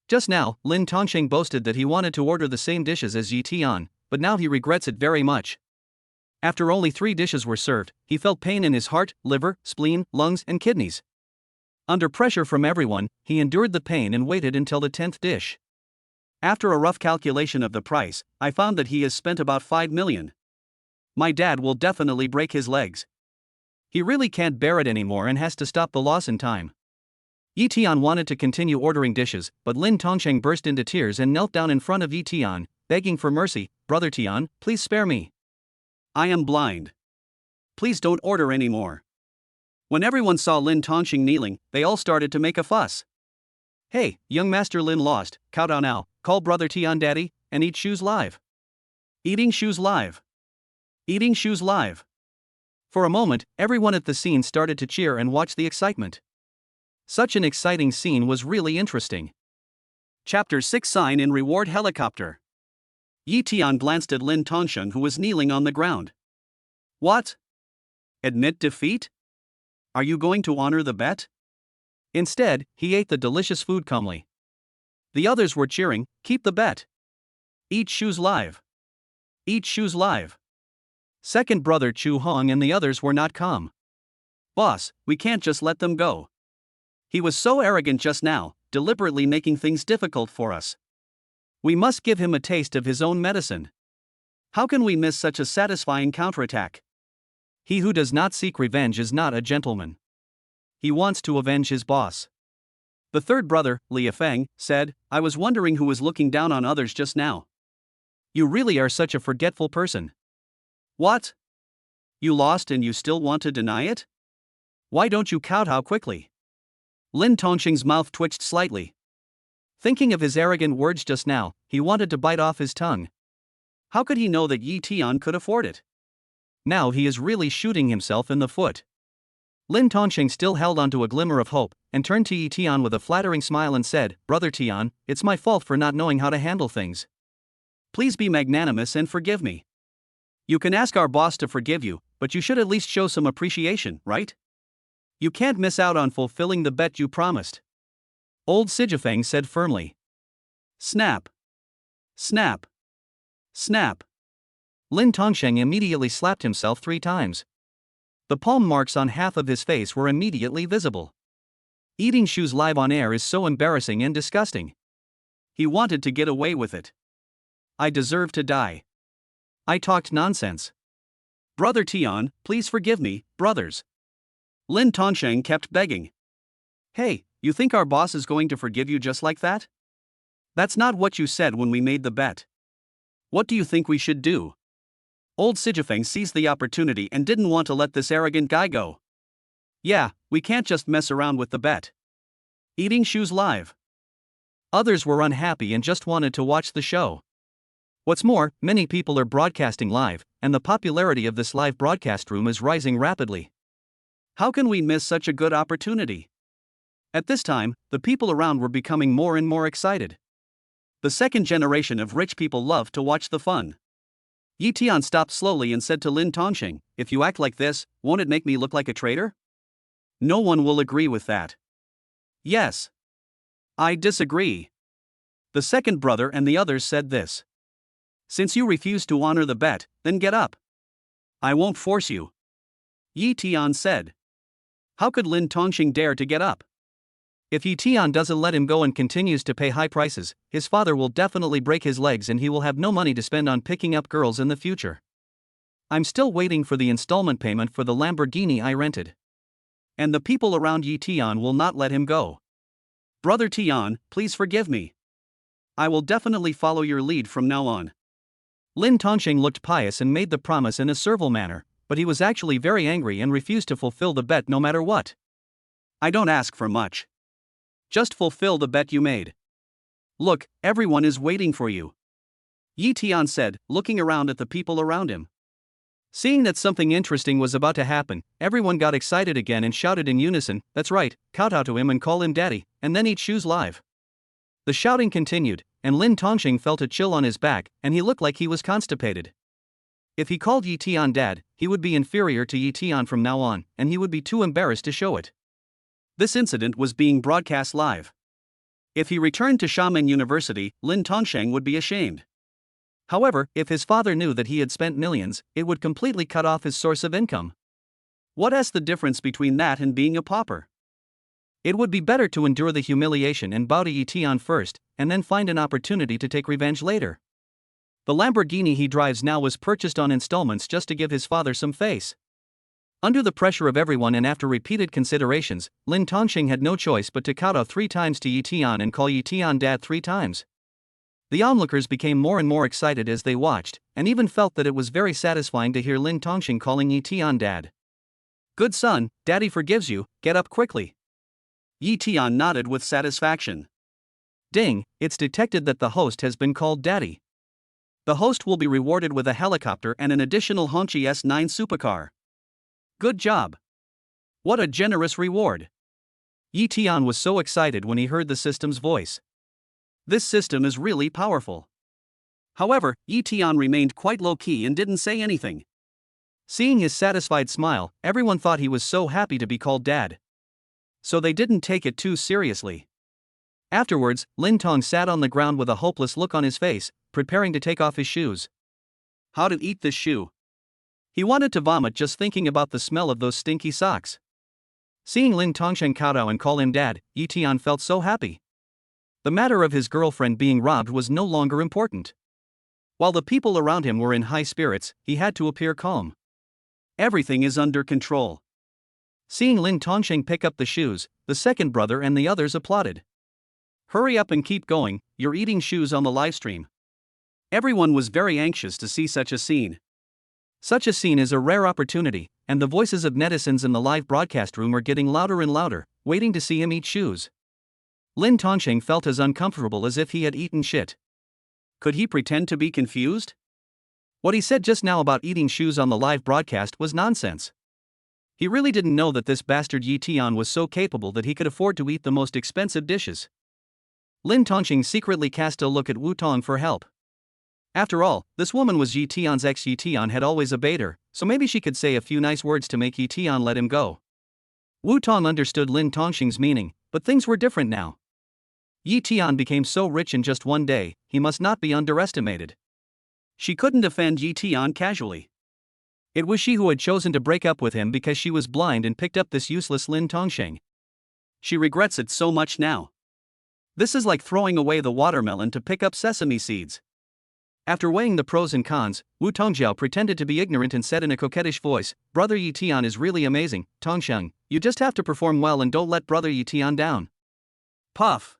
Just now, Lin Tongsheng boasted that he wanted to order the same dishes as Yi Tian, but now he regrets it very much. After only 3 dishes were served, he felt pain in his heart, liver, spleen, lungs, and kidneys. Under pressure from everyone, he endured the pain and waited until the 10th dish. After a rough calculation of the price, I found that he has spent about 5 million. My dad will definitely break his legs. He really can't bear it anymore and has to stop the loss in time. Yi Tian wanted to continue ordering dishes, but Lin Tongsheng burst into tears and knelt down in front of Yi Tian, begging for mercy. "Brother Tian, please spare me. I am blind. Please don't order anymore." When everyone saw Lin Tongsheng kneeling, they all started to make a fuss. "Hey, young Master Lin lost, cow down now, call Brother Tian daddy, and eat shoes live. Eating shoes live. Eating shoes live." For a moment, everyone at the scene started to cheer and watch the excitement. Such an exciting scene was really interesting. Chapter 6 Sign and Reward Helicopter. Yi Tian glanced at Lin Tongsheng who was kneeling on the ground. "What? Admit defeat? Are you going to honor the bet?" Instead, he ate the delicious food calmly. The others were cheering, "Keep the bet. Eat shoes live. Eat shoes live." Second brother Chu Hong and the others were not calm. "Boss, we can't just let them go. He was so arrogant just now, deliberately making things difficult for us. We must give him a taste of his own medicine. How can we miss such a satisfying counterattack? He who does not seek revenge is not a gentleman. He wants to avenge his boss." The third brother, Lia Feng, said, I was wondering who was looking down on others just now. You really are such a forgetful person. What? You lost and you still want to deny it? Why don't you kowtow quickly? Lin Tongxing's mouth twitched slightly. Thinking of his arrogant words just now, he wanted to bite off his tongue. How could he know that Yi Tian could afford it? Now he is really shooting himself in the foot. Lin Tongxing still held onto a glimmer of hope, and turned to Yi Tian with a flattering smile and said, Brother Tian, it's my fault for not knowing how to handle things. Please be magnanimous and forgive me. You can ask our boss to forgive you, but you should at least show some appreciation, right? You can't miss out on fulfilling the bet you promised. Old Sijafeng said firmly. Snap. Snap. Snap. Lin Tongxing immediately slapped himself 3 times. The palm marks on half of his face were immediately visible. Eating shoes live on air is so embarrassing and disgusting. He wanted to get away with it. I deserve to die. I talked nonsense. Brother Tian, please forgive me, brothers. Lin Tongxing kept begging. Hey, you think our boss is going to forgive you just like that? That's not what you said when we made the bet. What do you think we should do? Old Sijafeng seized the opportunity and didn't want to let this arrogant guy go. Yeah, we can't just mess around with the bet. Eating shoes live. Others were unhappy and just wanted to watch the show. What's more, many people are broadcasting live, and the popularity of this live broadcast room is rising rapidly. How can we miss such a good opportunity? At this time, the people around were becoming more and more excited. The second generation of rich people loved to watch the fun. Yi Tian stopped slowly and said to Lin Tongxing, if you act like this, won't it make me look like a traitor? No one will agree with that. Yes. I disagree. The second brother and the others said this. Since you refuse to honor the bet, then get up. I won't force you. Yi Tian said. How could Lin Tongxing dare to get up? If Yi Tian doesn't let him go and continues to pay high prices, his father will definitely break his legs and he will have no money to spend on picking up girls in the future. I'm still waiting for the installment payment for the Lamborghini I rented. And the people around Yi Tian will not let him go. Brother Tian, please forgive me. I will definitely follow your lead from now on. Lin Tongxing looked pious and made the promise in a servile manner, but he was actually very angry and refused to fulfill the bet no matter what. I don't ask for much. Just fulfill the bet you made. Look, everyone is waiting for you. Yi Tian said, looking around at the people around him. Seeing that something interesting was about to happen, everyone got excited again and shouted in unison, that's right, kowtow to him and call him daddy, and then eat shoes live. The shouting continued, and Lin Tongxing felt a chill on his back, and he looked like he was constipated. If he called Yi Tian dad, he would be inferior to Yi Tian from now on, and he would be too embarrassed to show it. This incident was being broadcast live. If he returned to Xiamen University, Lin Tongxing would be ashamed. However, if his father knew that he had spent millions, it would completely cut off his source of income. What is the difference between that and being a pauper? It would be better to endure the humiliation and bow to Yi Tian first, and then find an opportunity to take revenge later. The Lamborghini he drives now was purchased on installments just to give his father some face. Under the pressure of everyone and after repeated considerations, Lin Tongxing had no choice but to kowtow 3 times to Yi Tian and call Yi Tian dad 3 times. The onlookers became more and more excited as they watched, and even felt that it was very satisfying to hear Lin Tongxing calling Yi Tian dad. Good son, daddy forgives you, get up quickly. Yi Tian nodded with satisfaction. Ding, it's detected that the host has been called daddy. The host will be rewarded with a helicopter and an additional Hongqi S9 supercar. Good job. What a generous reward. Yi Tian was so excited when he heard the system's voice. This system is really powerful. However, Yi Tian remained quite low-key and didn't say anything. Seeing his satisfied smile, everyone thought he was so happy to be called dad. So they didn't take it too seriously. Afterwards, Lin Tong sat on the ground with a hopeless look on his face, preparing to take off his shoes. How to eat this shoe? He wanted to vomit just thinking about the smell of those stinky socks. Seeing Lin Tongxing kowtow and call him dad, Yi Tian felt so happy. The matter of his girlfriend being robbed was no longer important. While the people around him were in high spirits, he had to appear calm. Everything is under control. Seeing Lin Tongsheng pick up the shoes, the second brother and the others applauded. Hurry up and keep going, you're eating shoes on the livestream. Everyone was very anxious to see such a scene. Such a scene is a rare opportunity, and the voices of netizens in the live broadcast room are getting louder and louder, waiting to see him eat shoes. Lin Tongsheng felt as uncomfortable as if he had eaten shit. Could he pretend to be confused? What he said just now about eating shoes on the live broadcast was nonsense. He really didn't know that this bastard Yi Tian was so capable that he could afford to eat the most expensive dishes. Lin Tongsheng secretly cast a look at Wu Tong for help. After all, this woman was Yi Tian's ex. Yi Tian had always obeyed her, so maybe she could say a few nice words to make Yi Tian let him go. Wu Tong understood Lin Tongsheng's meaning, but things were different now. Yi Tian became so rich in just one day, he must not be underestimated. She couldn't offend Yi Tian casually. It was she who had chosen to break up with him because she was blind and picked up this useless Lin Tongsheng. She regrets it so much now. This is like throwing away the watermelon to pick up sesame seeds. After weighing the pros and cons, Wu Tongjiao pretended to be ignorant and said in a coquettish voice, "Brother Yi Tian is really amazing, Tongsheng, you just have to perform well and don't let Brother Yi Tian down." Puff.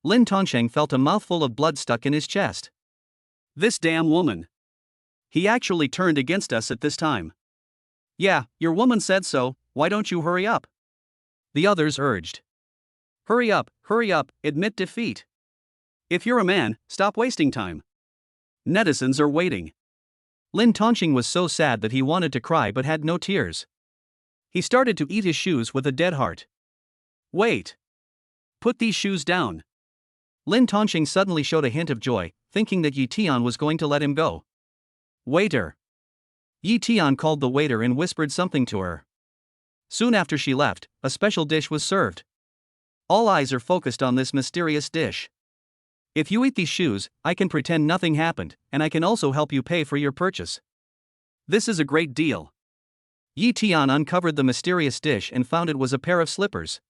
Lin Tongsheng felt a mouthful of blood stuck in his chest. This damn woman. He actually turned against us at this time. Yeah, your woman said so, why don't you hurry up? The others urged. Hurry up, admit defeat. If you're a man, stop wasting time. Netizens are waiting. Lin Tongsheng was so sad that he wanted to cry but had no tears. He started to eat his shoes with a dead heart. Wait. Put these shoes down. Lin Tongsheng suddenly showed a hint of joy, thinking that Yi Tian was going to let him go. Waiter. Yi Tian called the waiter and whispered something to her. Soon after she left, a special dish was served. All eyes are focused on this mysterious dish. If you eat these shoes, I can pretend nothing happened, and I can also help you pay for your purchase. This is a great deal. Yi Tian uncovered the mysterious dish and found it was a pair of slippers.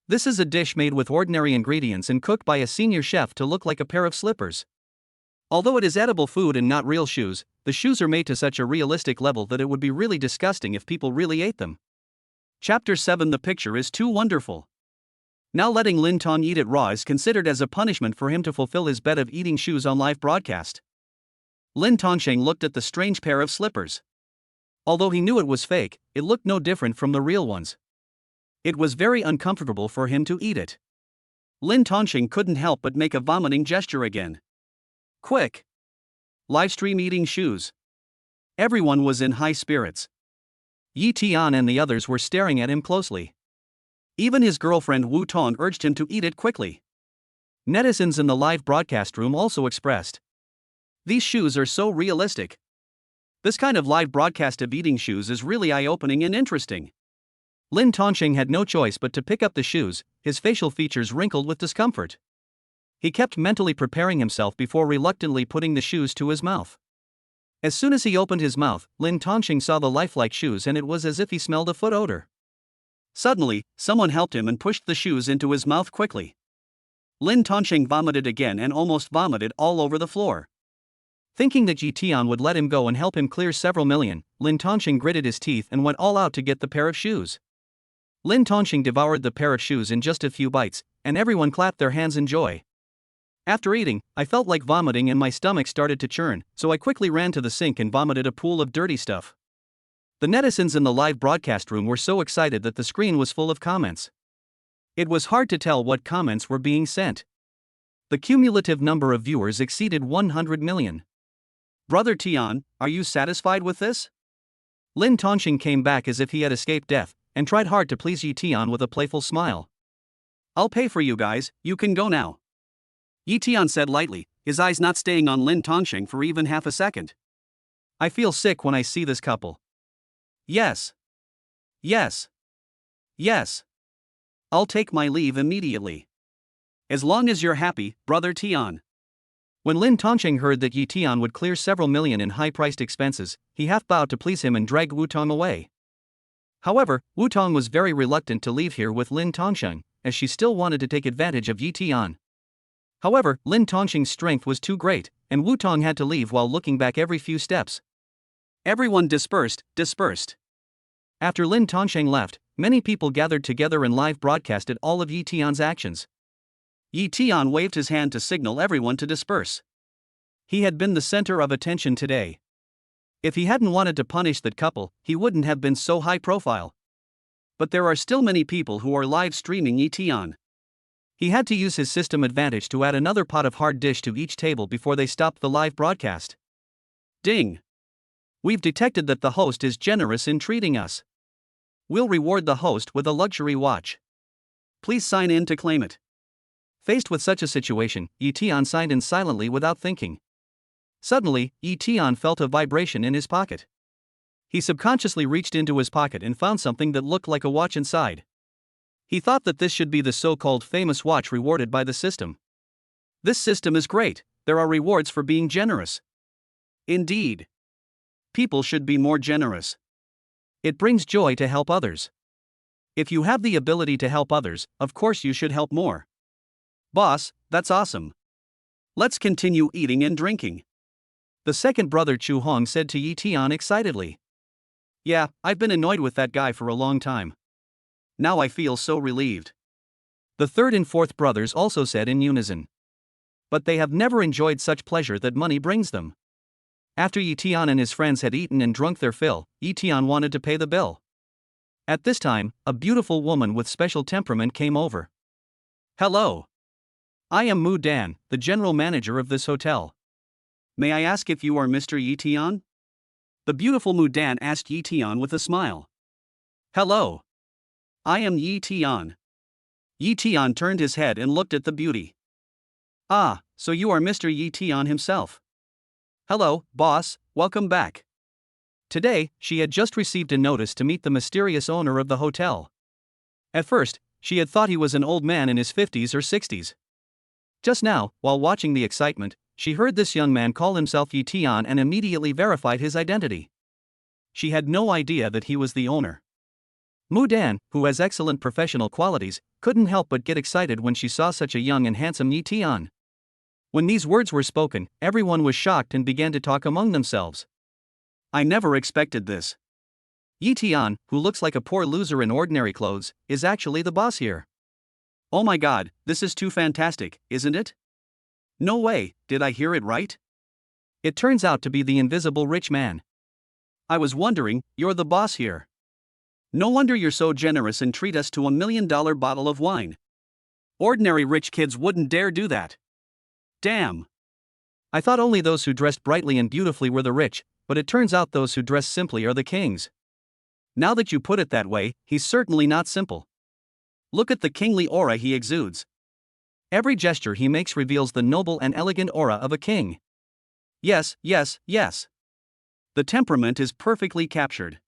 This is a dish made with ordinary ingredients and cooked by a senior chef to look like a pair of slippers. Although it is edible food and not real shoes, the shoes are made to such a realistic level that it would be really disgusting if people really ate them. Chapter 7. The picture is too wonderful. Now letting Lin Tong eat it raw is considered as a punishment for him to fulfill his bet of eating shoes on live broadcast. Lin Tongsheng looked at the strange pair of slippers. Although he knew it was fake, it looked no different from the real ones. It was very uncomfortable for him to eat it. Lin Tongsheng couldn't help but make a vomiting gesture again. Quick! Livestream eating shoes. Everyone was in high spirits. Yi Tian and the others were staring at him closely. Even his girlfriend Wu Tong urged him to eat it quickly. Netizens in the live broadcast room also expressed. These shoes are so realistic. This kind of live broadcast of eating shoes is really eye-opening and interesting. Lin Tongsheng had no choice but to pick up the shoes, his facial features wrinkled with discomfort. He kept mentally preparing himself before reluctantly putting the shoes to his mouth. As soon as he opened his mouth, Lin Tongsheng saw the lifelike shoes and it was as if he smelled a foot odor. Suddenly, someone helped him and pushed the shoes into his mouth quickly. Lin Tongsheng vomited again and almost vomited all over the floor. Thinking that Yi Tian would let him go and help him clear several million, Lin Tongsheng gritted his teeth and went all out to get the pair of shoes. Lin Tongsheng devoured the pair of shoes in just a few bites, and everyone clapped their hands in joy. After eating, I felt like vomiting and my stomach started to churn, so I quickly ran to the sink and vomited a pool of dirty stuff. The netizens in the live broadcast room were so excited that the screen was full of comments. It was hard to tell what comments were being sent. The cumulative number of viewers exceeded 100 million. Brother Tian, are you satisfied with this? Lin Tongsheng came back as if he had escaped death, and tried hard to please Yi Tian with a playful smile. I'll pay for you guys, you can go now. Yi Tian said lightly, his eyes not staying on Lin Tongsheng for even half a second. I feel sick when I see this couple. Yes. Yes. Yes. I'll take my leave immediately. As long as you're happy, Brother Tian. When Lin Tongsheng heard that Yi Tian would clear several million in high-priced expenses, he half bowed to please him and dragged Wu Tong away. However, Wu Tong was very reluctant to leave here with Lin Tongsheng, as she still wanted to take advantage of Yi Tian. However, Lin Tongsheng's strength was too great, and Wu Tong had to leave while looking back every few steps. Everyone dispersed. After Lin Tongsheng left, many people gathered together and live broadcasted all of Yi Tian's actions. Yi Tian waved his hand to signal everyone to disperse. He had been the center of attention today. If he hadn't wanted to punish that couple, he wouldn't have been so high profile. But there are still many people who are live streaming Yi Tian. He had to use his system advantage to add another pot of hard dish to each table before they stopped the live broadcast. Ding! We've detected that the host is generous in treating us. We'll reward the host with a luxury watch. Please sign in to claim it. Faced with such a situation, Yi Tian signed in silently without thinking. Suddenly, Yi Tian felt a vibration in his pocket. He subconsciously reached into his pocket and found something that looked like a watch inside. He thought that this should be the so-called famous watch rewarded by the system. This system is great, there are rewards for being generous. Indeed. People should be more generous. It brings joy to help others. If you have the ability to help others, of course you should help more. Boss, that's awesome. Let's continue eating and drinking. The second brother Chu Hong said to Yi Tian excitedly. Yeah, I've been annoyed with that guy for a long time. Now I feel so relieved. The third and fourth brothers also said in unison. But they have never enjoyed such pleasure that money brings them. After Yi Tian and his friends had eaten and drunk their fill, Yi Tian wanted to pay the bill. At this time, a beautiful woman with special temperament came over. Hello. I am Mudan, the general manager of this hotel. May I ask if you are Mr. Yi Tian? The beautiful Mudan asked Yi Tian with a smile. Hello. I am Yi Tian. Yi Tian turned his head and looked at the beauty. Ah, so you are Mr. Yi Tian himself. Hello, boss, welcome back. Today, she had just received a notice to meet the mysterious owner of the hotel. At first, she had thought he was an old man in his 50s or 60s. Just now, while watching the excitement, she heard this young man call himself Yi Tian and immediately verified his identity. She had no idea that he was the owner. Mudan, who has excellent professional qualities, couldn't help but get excited when she saw such a young and handsome Yi Tian. When these words were spoken, everyone was shocked and began to talk among themselves. I never expected this. Yi Tian, who looks like a poor loser in ordinary clothes, is actually the boss here. Oh my god, this is too fantastic, isn't it? No way, did I hear it right? It turns out to be the invisible rich man. I was wondering, you're the boss here. No wonder you're so generous and treat us to $1 million bottle of wine. Ordinary rich kids wouldn't dare do that. Damn. I thought only those who dressed brightly and beautifully were the rich, but it turns out those who dress simply are the kings. Now that you put it that way, he's certainly not simple. Look at the kingly aura he exudes. Every gesture he makes reveals the noble and elegant aura of a king. Yes, yes, yes. The temperament is perfectly captured.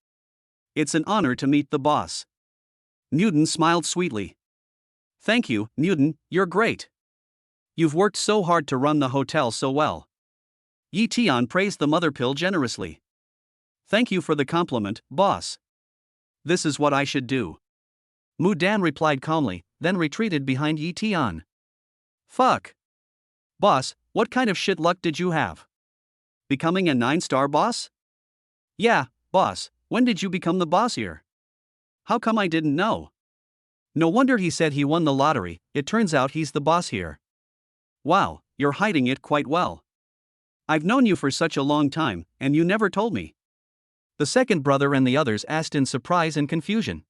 It's an honor to meet the boss. Mudan smiled sweetly. Thank you, Mudan, you're great. You've worked so hard to run the hotel so well. Yi Tian praised the mother pill generously. Thank you for the compliment, boss. This is what I should do. Mudan replied calmly, then retreated behind Yi Tian. Fuck. Boss, what kind of shit luck did you have? Becoming a 9-star boss? Yeah, boss, when did you become the boss here? How come I didn't know? No wonder he said he won the lottery, it turns out he's the boss here. Wow, you're hiding it quite well. I've known you for such a long time, and you never told me. The second brother and the others asked in surprise and confusion.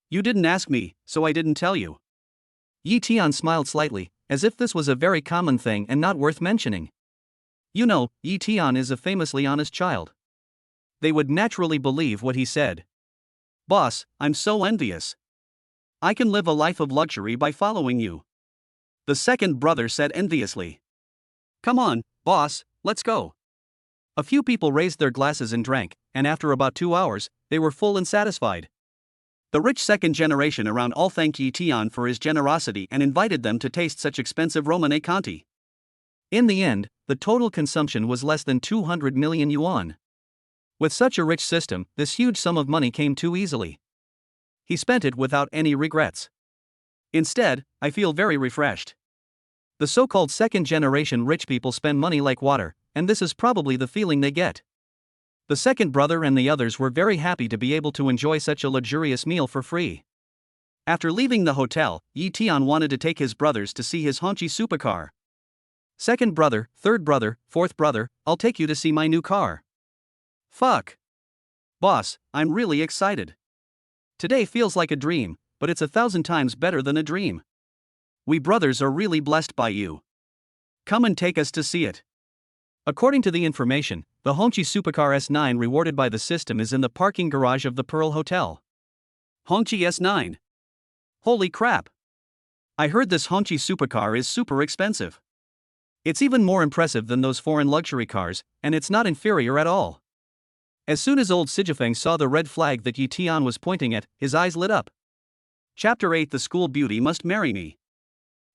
You didn't ask me, so I didn't tell you. Yi Tian smiled slightly, as if this was a very common thing and not worth mentioning. You know, Yi Tian is a famously honest child. They would naturally believe what he said. Boss, I'm so envious. I can live a life of luxury by following you. The second brother said enviously. Come on, boss, let's go. A few people raised their glasses and drank, and after about 2 hours, they were full and satisfied. The rich second generation around all thanked Yi Tian for his generosity and invited them to taste such expensive Romane Conti. In the end, the total consumption was less than 200 million yuan. With such a rich system, this huge sum of money came too easily. He spent it without any regrets. Instead, I feel very refreshed. The so-called second-generation rich people spend money like water, and this is probably the feeling they get. The second brother and the others were very happy to be able to enjoy such a luxurious meal for free. After leaving the hotel, Yi Tian wanted to take his brothers to see his Hongqi supercar. Second brother, third brother, fourth brother, I'll take you to see my new car. Fuck. Boss, I'm really excited. Today feels like a dream, but it's 1,000 times better than a dream. We brothers are really blessed by you. Come and take us to see it. According to the information, the Hongqi Supercar S9 rewarded by the system is in the parking garage of the Pearl Hotel. Hongqi S9. Holy crap. I heard this Hongqi Supercar is super expensive. It's even more impressive than those foreign luxury cars, and it's not inferior at all. As soon as old Sijifeng saw the red flag that Yi Tian was pointing at, his eyes lit up. Chapter 8: The School Beauty Must Marry Me.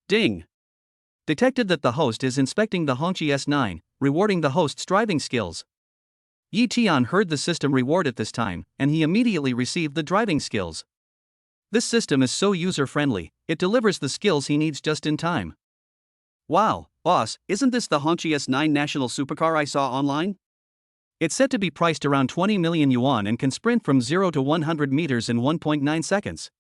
Ding. Detected that the host is inspecting the Hongqi S9, rewarding the host's driving skills. Yi Tian heard the system reward at this time, and he immediately received the driving skills. This system is so user-friendly, it delivers the skills he needs just in time. Wow, boss, isn't this the Hongqi S9 national supercar I saw online? It's said to be priced around 20 million yuan and can sprint from 0 to 100 meters in 1.9 seconds.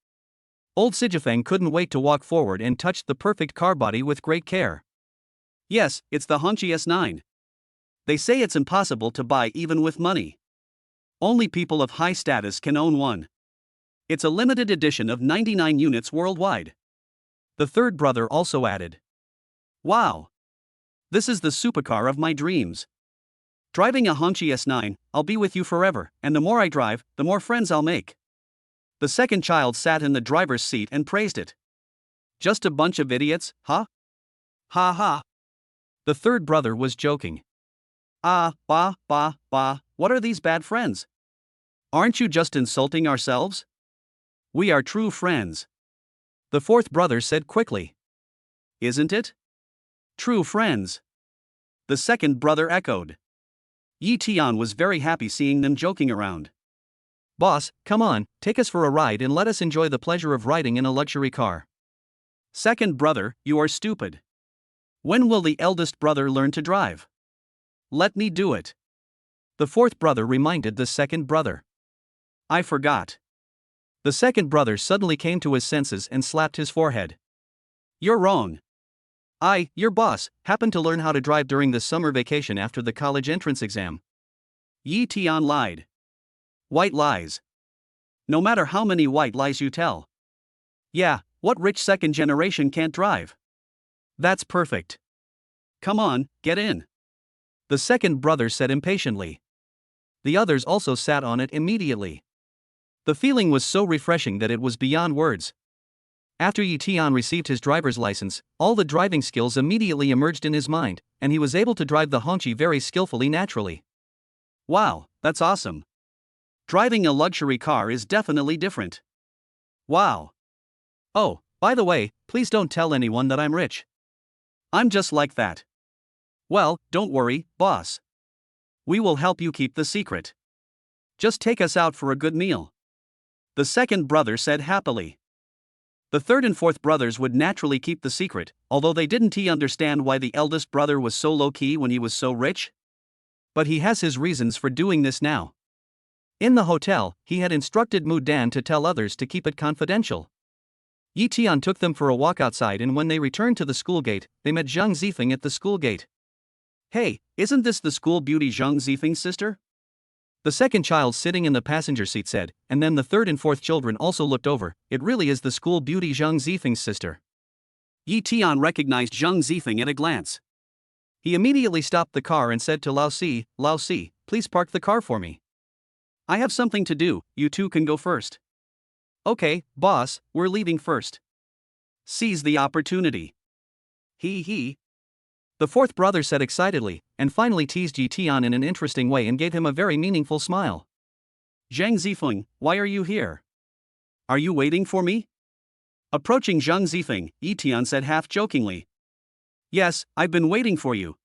Old Sijifeng couldn't wait to walk forward and touched the perfect car body with great care. Yes, it's the Hongqi S9. They say it's impossible to buy even with money. Only people of high status can own one. It's a limited edition of 99 units worldwide. The third brother also added. Wow. This is the supercar of my dreams. Driving a Hongqi S9, I'll be with you forever, and the more I drive, the more friends I'll make. The second child sat in the driver's seat and praised it. Just a bunch of idiots, huh? Ha ha. The third brother was joking. What are these bad friends? Aren't you just insulting ourselves? We are true friends. The fourth brother said quickly. Isn't it? True friends. The second brother echoed. Yi Tian was very happy seeing them joking around. Boss, come on, take us for a ride and let us enjoy the pleasure of riding in a luxury car. Second brother, you are stupid. When will the eldest brother learn to drive? Let me do it. The fourth brother reminded the second brother. I forgot. The second brother suddenly came to his senses and slapped his forehead. You're wrong. Your boss, happened to learn how to drive during the summer vacation after the college entrance exam. Yi Tian lied. White lies. No matter how many white lies you tell. Yeah, what rich second generation can't drive? That's perfect. Come on, get in. The second brother said impatiently. The others also sat on it immediately. The feeling was so refreshing that it was beyond words. After Yi Tian received his driver's license, all the driving skills immediately emerged in his mind, and he was able to drive the Hongqi very skillfully naturally. Wow, that's awesome. Driving a luxury car is definitely different. Wow. Oh, by the way, please don't tell anyone that I'm rich. I'm just like that. Well, don't worry, boss. We will help you keep the secret. Just take us out for a good meal. The second brother said happily. The third and fourth brothers would naturally keep the secret, although they didn't understand why the eldest brother was so low-key when he was so rich. But he has his reasons for doing this now. In the hotel, he had instructed Mudan to tell others to keep it confidential. Yi Tian took them for a walk outside, and when they returned to the school gate, they met Zhang Zifeng at the school gate. Hey, isn't this the school beauty Zhang Zifeng's sister? The second child sitting in the passenger seat said, and then the third and fourth children also looked over. It really is the school beauty Zhang Zifeng's sister. Yi Tian recognized Zhang Zifeng at a glance. He immediately stopped the car and said to Lao Si, please park the car for me. I have something to do, you two can go first. Okay, boss, we're leaving first. Seize the opportunity. He. The fourth brother said excitedly, and finally teased Yi Tian in an interesting way and gave him a very meaningful smile. Zhang Zifeng, why are you here? Are you waiting for me? Approaching Zhang Zifeng, Yi Tian said half-jokingly. Yes, I've been waiting for you.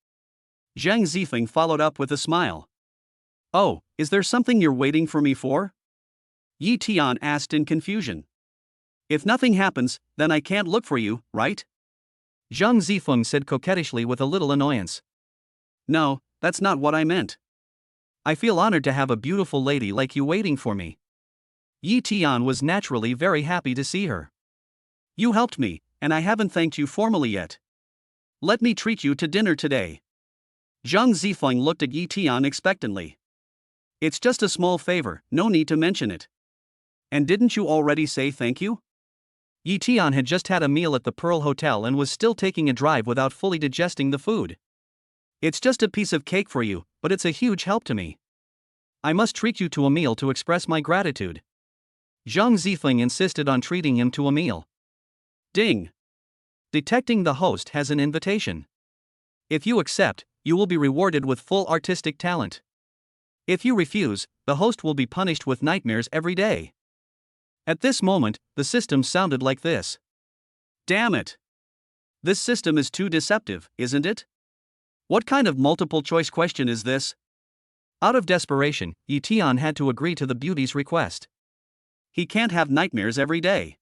Zhang Zifeng followed up with a smile. Oh, is there something you're waiting for me for? Yi Tian asked in confusion. If nothing happens, then I can't look for you, right? Zhang Zifeng said coquettishly with a little annoyance. No, that's not what I meant. I feel honored to have a beautiful lady like you waiting for me. Yi Tian was naturally very happy to see her. You helped me, and I haven't thanked you formally yet. Let me treat you to dinner today. Zhang Zifeng looked at Yi Tian expectantly. It's just a small favor, no need to mention it. And didn't you already say thank you? Yi Tian had just had a meal at the Pearl Hotel and was still taking a drive without fully digesting the food. It's just a piece of cake for you, but it's a huge help to me. I must treat you to a meal to express my gratitude. Zhang Zifeng insisted on treating him to a meal. Ding! Detecting the host has an invitation. If you accept, you will be rewarded with full artistic talent. If you refuse, the host will be punished with nightmares every day. At this moment, the system sounded like this. Damn it! This system is too deceptive, isn't it? What kind of multiple choice question is this? Out of desperation, Yi Tian had to agree to the beauty's request. He can't have nightmares every day.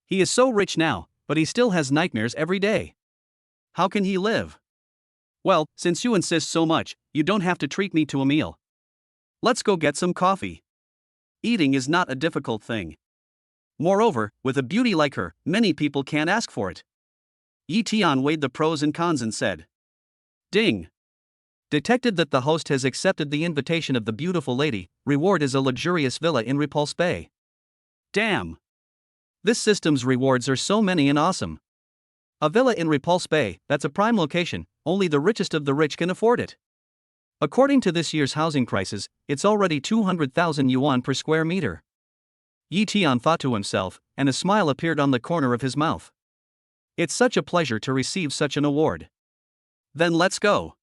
He is so rich now, but he still has nightmares every day. How can he live? Well, since you insist so much, you don't have to treat me to a meal. Let's go get some coffee. Eating is not a difficult thing. Moreover, with a beauty like her, many people can't ask for it. Yi Tian weighed the pros and cons and said. Ding! Detected that the host has accepted the invitation of the beautiful lady. Reward is a luxurious villa in Repulse Bay. Damn! This system's rewards are so many and awesome. A villa in Repulse Bay, that's a prime location, only the richest of the rich can afford it. According to this year's housing prices, it's already 200,000 yuan per square meter. Yi Tian thought to himself, and a smile appeared on the corner of his mouth. It's such a pleasure to receive such an award. Then let's go.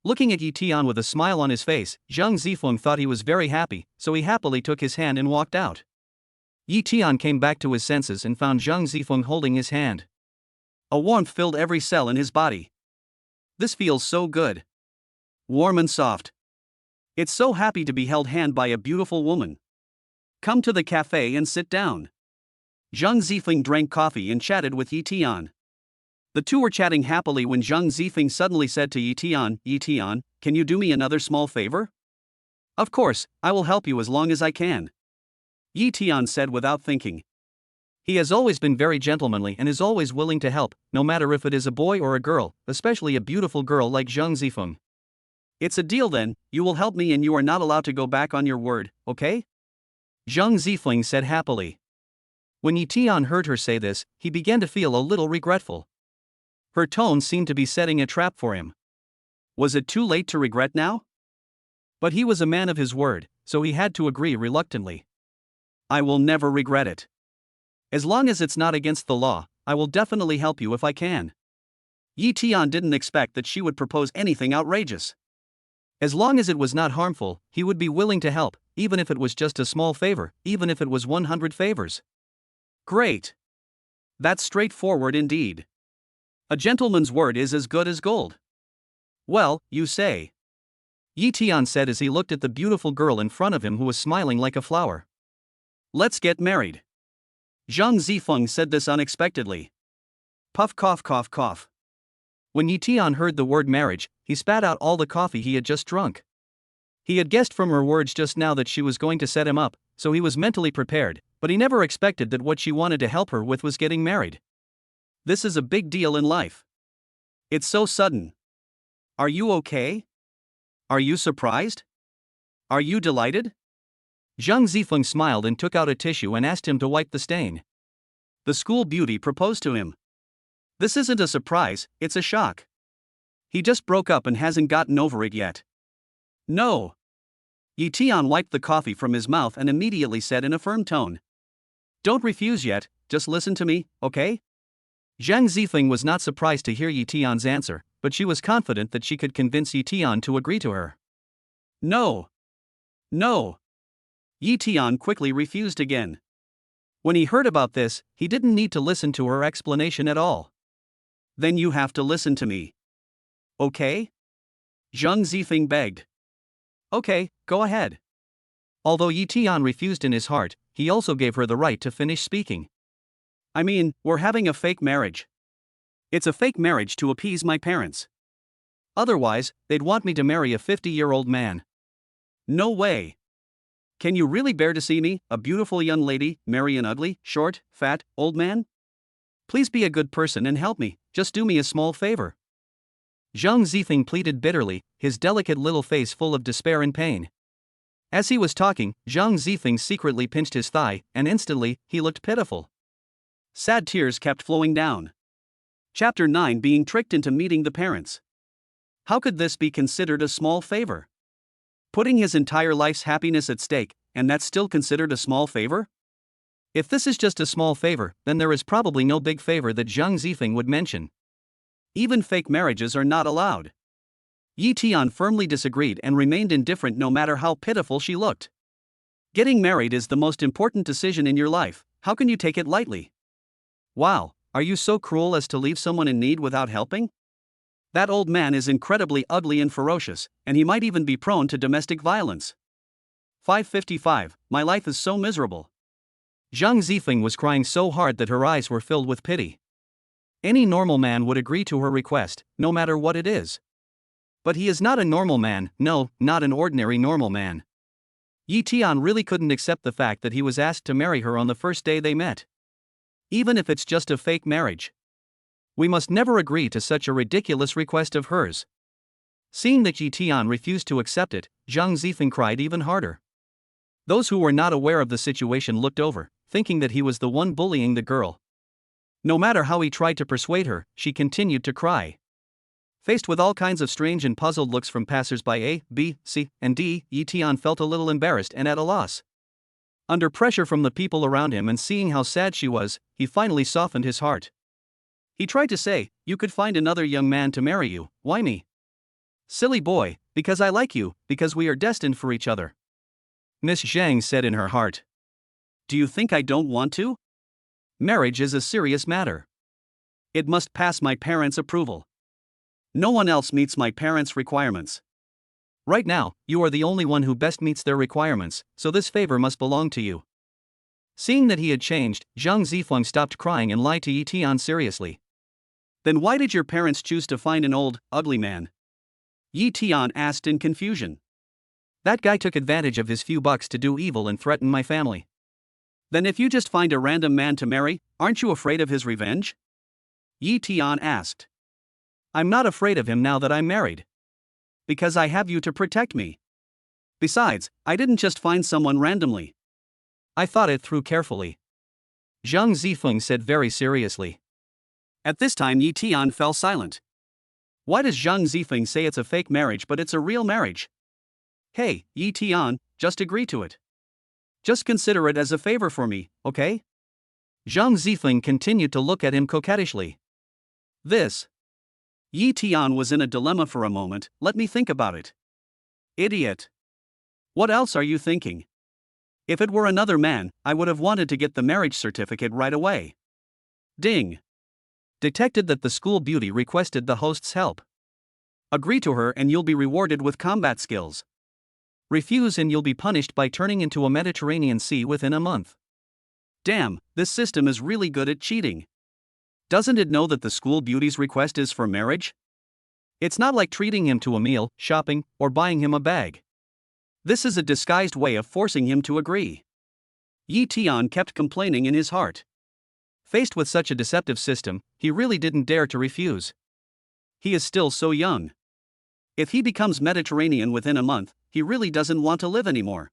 Looking at Yi Tian with a smile on his face, Zhang Zifeng thought he was very happy, so he happily took his hand and walked out. Yi Tian came back to his senses and found Zhang Zifeng holding his hand. A warmth filled every cell in his body. This feels so good. Warm and soft. It's so happy to be held hand by a beautiful woman. Come to the cafe and sit down. Zhang Zifeng drank coffee and chatted with Yi Tian. The two were chatting happily when Zhang Zifeng suddenly said to Yi Tian, can you do me another small favor? Of course, I will help you as long as I can. Yi Tian said without thinking. He has always been very gentlemanly and is always willing to help, no matter if it is a boy or a girl, especially a beautiful girl like Zhang Zifeng. It's a deal then, you will help me and you are not allowed to go back on your word, okay? Zhang Zifeng said happily. When Yi Tian heard her say this, he began to feel a little regretful. Her tone seemed to be setting a trap for him. Was it too late to regret now? But he was a man of his word, so he had to agree reluctantly. I will never regret it. As long as it's not against the law, I will definitely help you if I can. Yi Tian didn't expect that she would propose anything outrageous. As long as it was not harmful, he would be willing to help, even if it was just a small favor, even if it was 100 favors. Great! That's straightforward indeed. A gentleman's word is as good as gold. Well, you say. Yi Tian said as he looked at the beautiful girl in front of him who was smiling like a flower. Let's get married. Zhang Zifeng said this unexpectedly. Puff cough cough cough. When Yi Tian heard the word marriage, he spat out all the coffee he had just drunk. He had guessed from her words just now that she was going to set him up, so he was mentally prepared, but he never expected that what she wanted to help her with was getting married. This is a big deal in life. It's so sudden. Are you okay? Are you surprised? Are you delighted? Zhang Zifeng smiled and took out a tissue and asked him to wipe the stain. The school beauty proposed to him. This isn't a surprise, it's a shock. He just broke up and hasn't gotten over it yet. No. Yi Tian wiped the coffee from his mouth and immediately said in a firm tone. Don't refuse yet, just listen to me, okay? Zhang Zifeng was not surprised to hear Yi Tian's answer, but she was confident that she could convince Yi Tian to agree to her. No. No. Yi Tian quickly refused again. When he heard about this, he didn't need to listen to her explanation at all. Then you have to listen to me. Okay? Zhang Zifeng begged. Okay, go ahead. Although Yi Tian refused in his heart, he also gave her the right to finish speaking. I mean, we're having a fake marriage. It's a fake marriage to appease my parents. Otherwise, they'd want me to marry a 50-year-old man. No way. Can you really bear to see me, a beautiful young lady, marry an ugly, short, fat, old man? Please be a good person and help me, just do me a small favor. Zhang Zifeng pleaded bitterly, his delicate little face full of despair and pain. As he was talking, Zhang Zifeng secretly pinched his thigh, and instantly, he looked pitiful. Sad tears kept flowing down. Chapter 9: Being tricked into meeting the parents. How could this be considered a small favor? Putting his entire life's happiness at stake, and that's still considered a small favor? If this is just a small favor, then there is probably no big favor that Zhang Zifeng would mention. Even fake marriages are not allowed. Yi Tian firmly disagreed and remained indifferent no matter how pitiful she looked. Getting married is the most important decision in your life, how can you take it lightly? Wow, are you so cruel as to leave someone in need without helping? That old man is incredibly ugly and ferocious, and he might even be prone to domestic violence. 555, my life is so miserable. Zhang Zifeng was crying so hard that her eyes were filled with pity. Any normal man would agree to her request, no matter what it is. But he is not a normal man, no, not an ordinary normal man. Yi Tian really couldn't accept the fact that he was asked to marry her on the first day they met. Even if it's just a fake marriage. We must never agree to such a ridiculous request of hers. Seeing that Yi Tian refused to accept it, Zhang Zifeng cried even harder. Those who were not aware of the situation looked over, thinking that he was the one bullying the girl. No matter how he tried to persuade her, she continued to cry. Faced with all kinds of strange and puzzled looks from passers-by A, B, C, and D, Yi Tian felt a little embarrassed and at a loss. Under pressure from the people around him and seeing how sad she was, he finally softened his heart. He tried to say, "You could find another young man to marry you, why me?" "Silly boy, because I like you, because we are destined for each other." Miss Zhang said in her heart. "Do you think I don't want to? Marriage is a serious matter. It must pass my parents' approval. No one else meets my parents' requirements. Right now, you are the only one who best meets their requirements, so this favor must belong to you." Seeing that he had changed, Zhang Zifeng stopped crying and lied to Yi Tian seriously. "Then why did your parents choose to find an old, ugly man?" Yi Tian asked in confusion. "That guy took advantage of his few bucks to do evil and threaten my family." "Then if you just find a random man to marry, aren't you afraid of his revenge?" Yi Tian asked. "I'm not afraid of him now that I'm married. Because I have you to protect me. Besides, I didn't just find someone randomly. I thought it through carefully," Zhang Zifeng said very seriously. At this time Yi Tian fell silent. Why does Zhang Zifeng say it's a fake marriage but it's a real marriage? Hey, Yi Tian, just agree to it. Just consider it as a favor for me, okay? Zhang Zifeng continued to look at him coquettishly. Yi Tian was in a dilemma for a moment. Let me think about it. Idiot. What else are you thinking? If it were another man, I would have wanted to get the marriage certificate right away. Ding. Detected that the school beauty requested the host's help. Agree to her and you'll be rewarded with combat skills. Refuse and you'll be punished by turning into a Mediterranean Sea within a month. Damn, this system is really good at cheating. Doesn't it know that the school beauty's request is for marriage? It's not like treating him to a meal, shopping, or buying him a bag. This is a disguised way of forcing him to agree. Yi Tian kept complaining in his heart. Faced with such a deceptive system, he really didn't dare to refuse. He is still so young. If he becomes Mediterranean within a month, he really doesn't want to live anymore.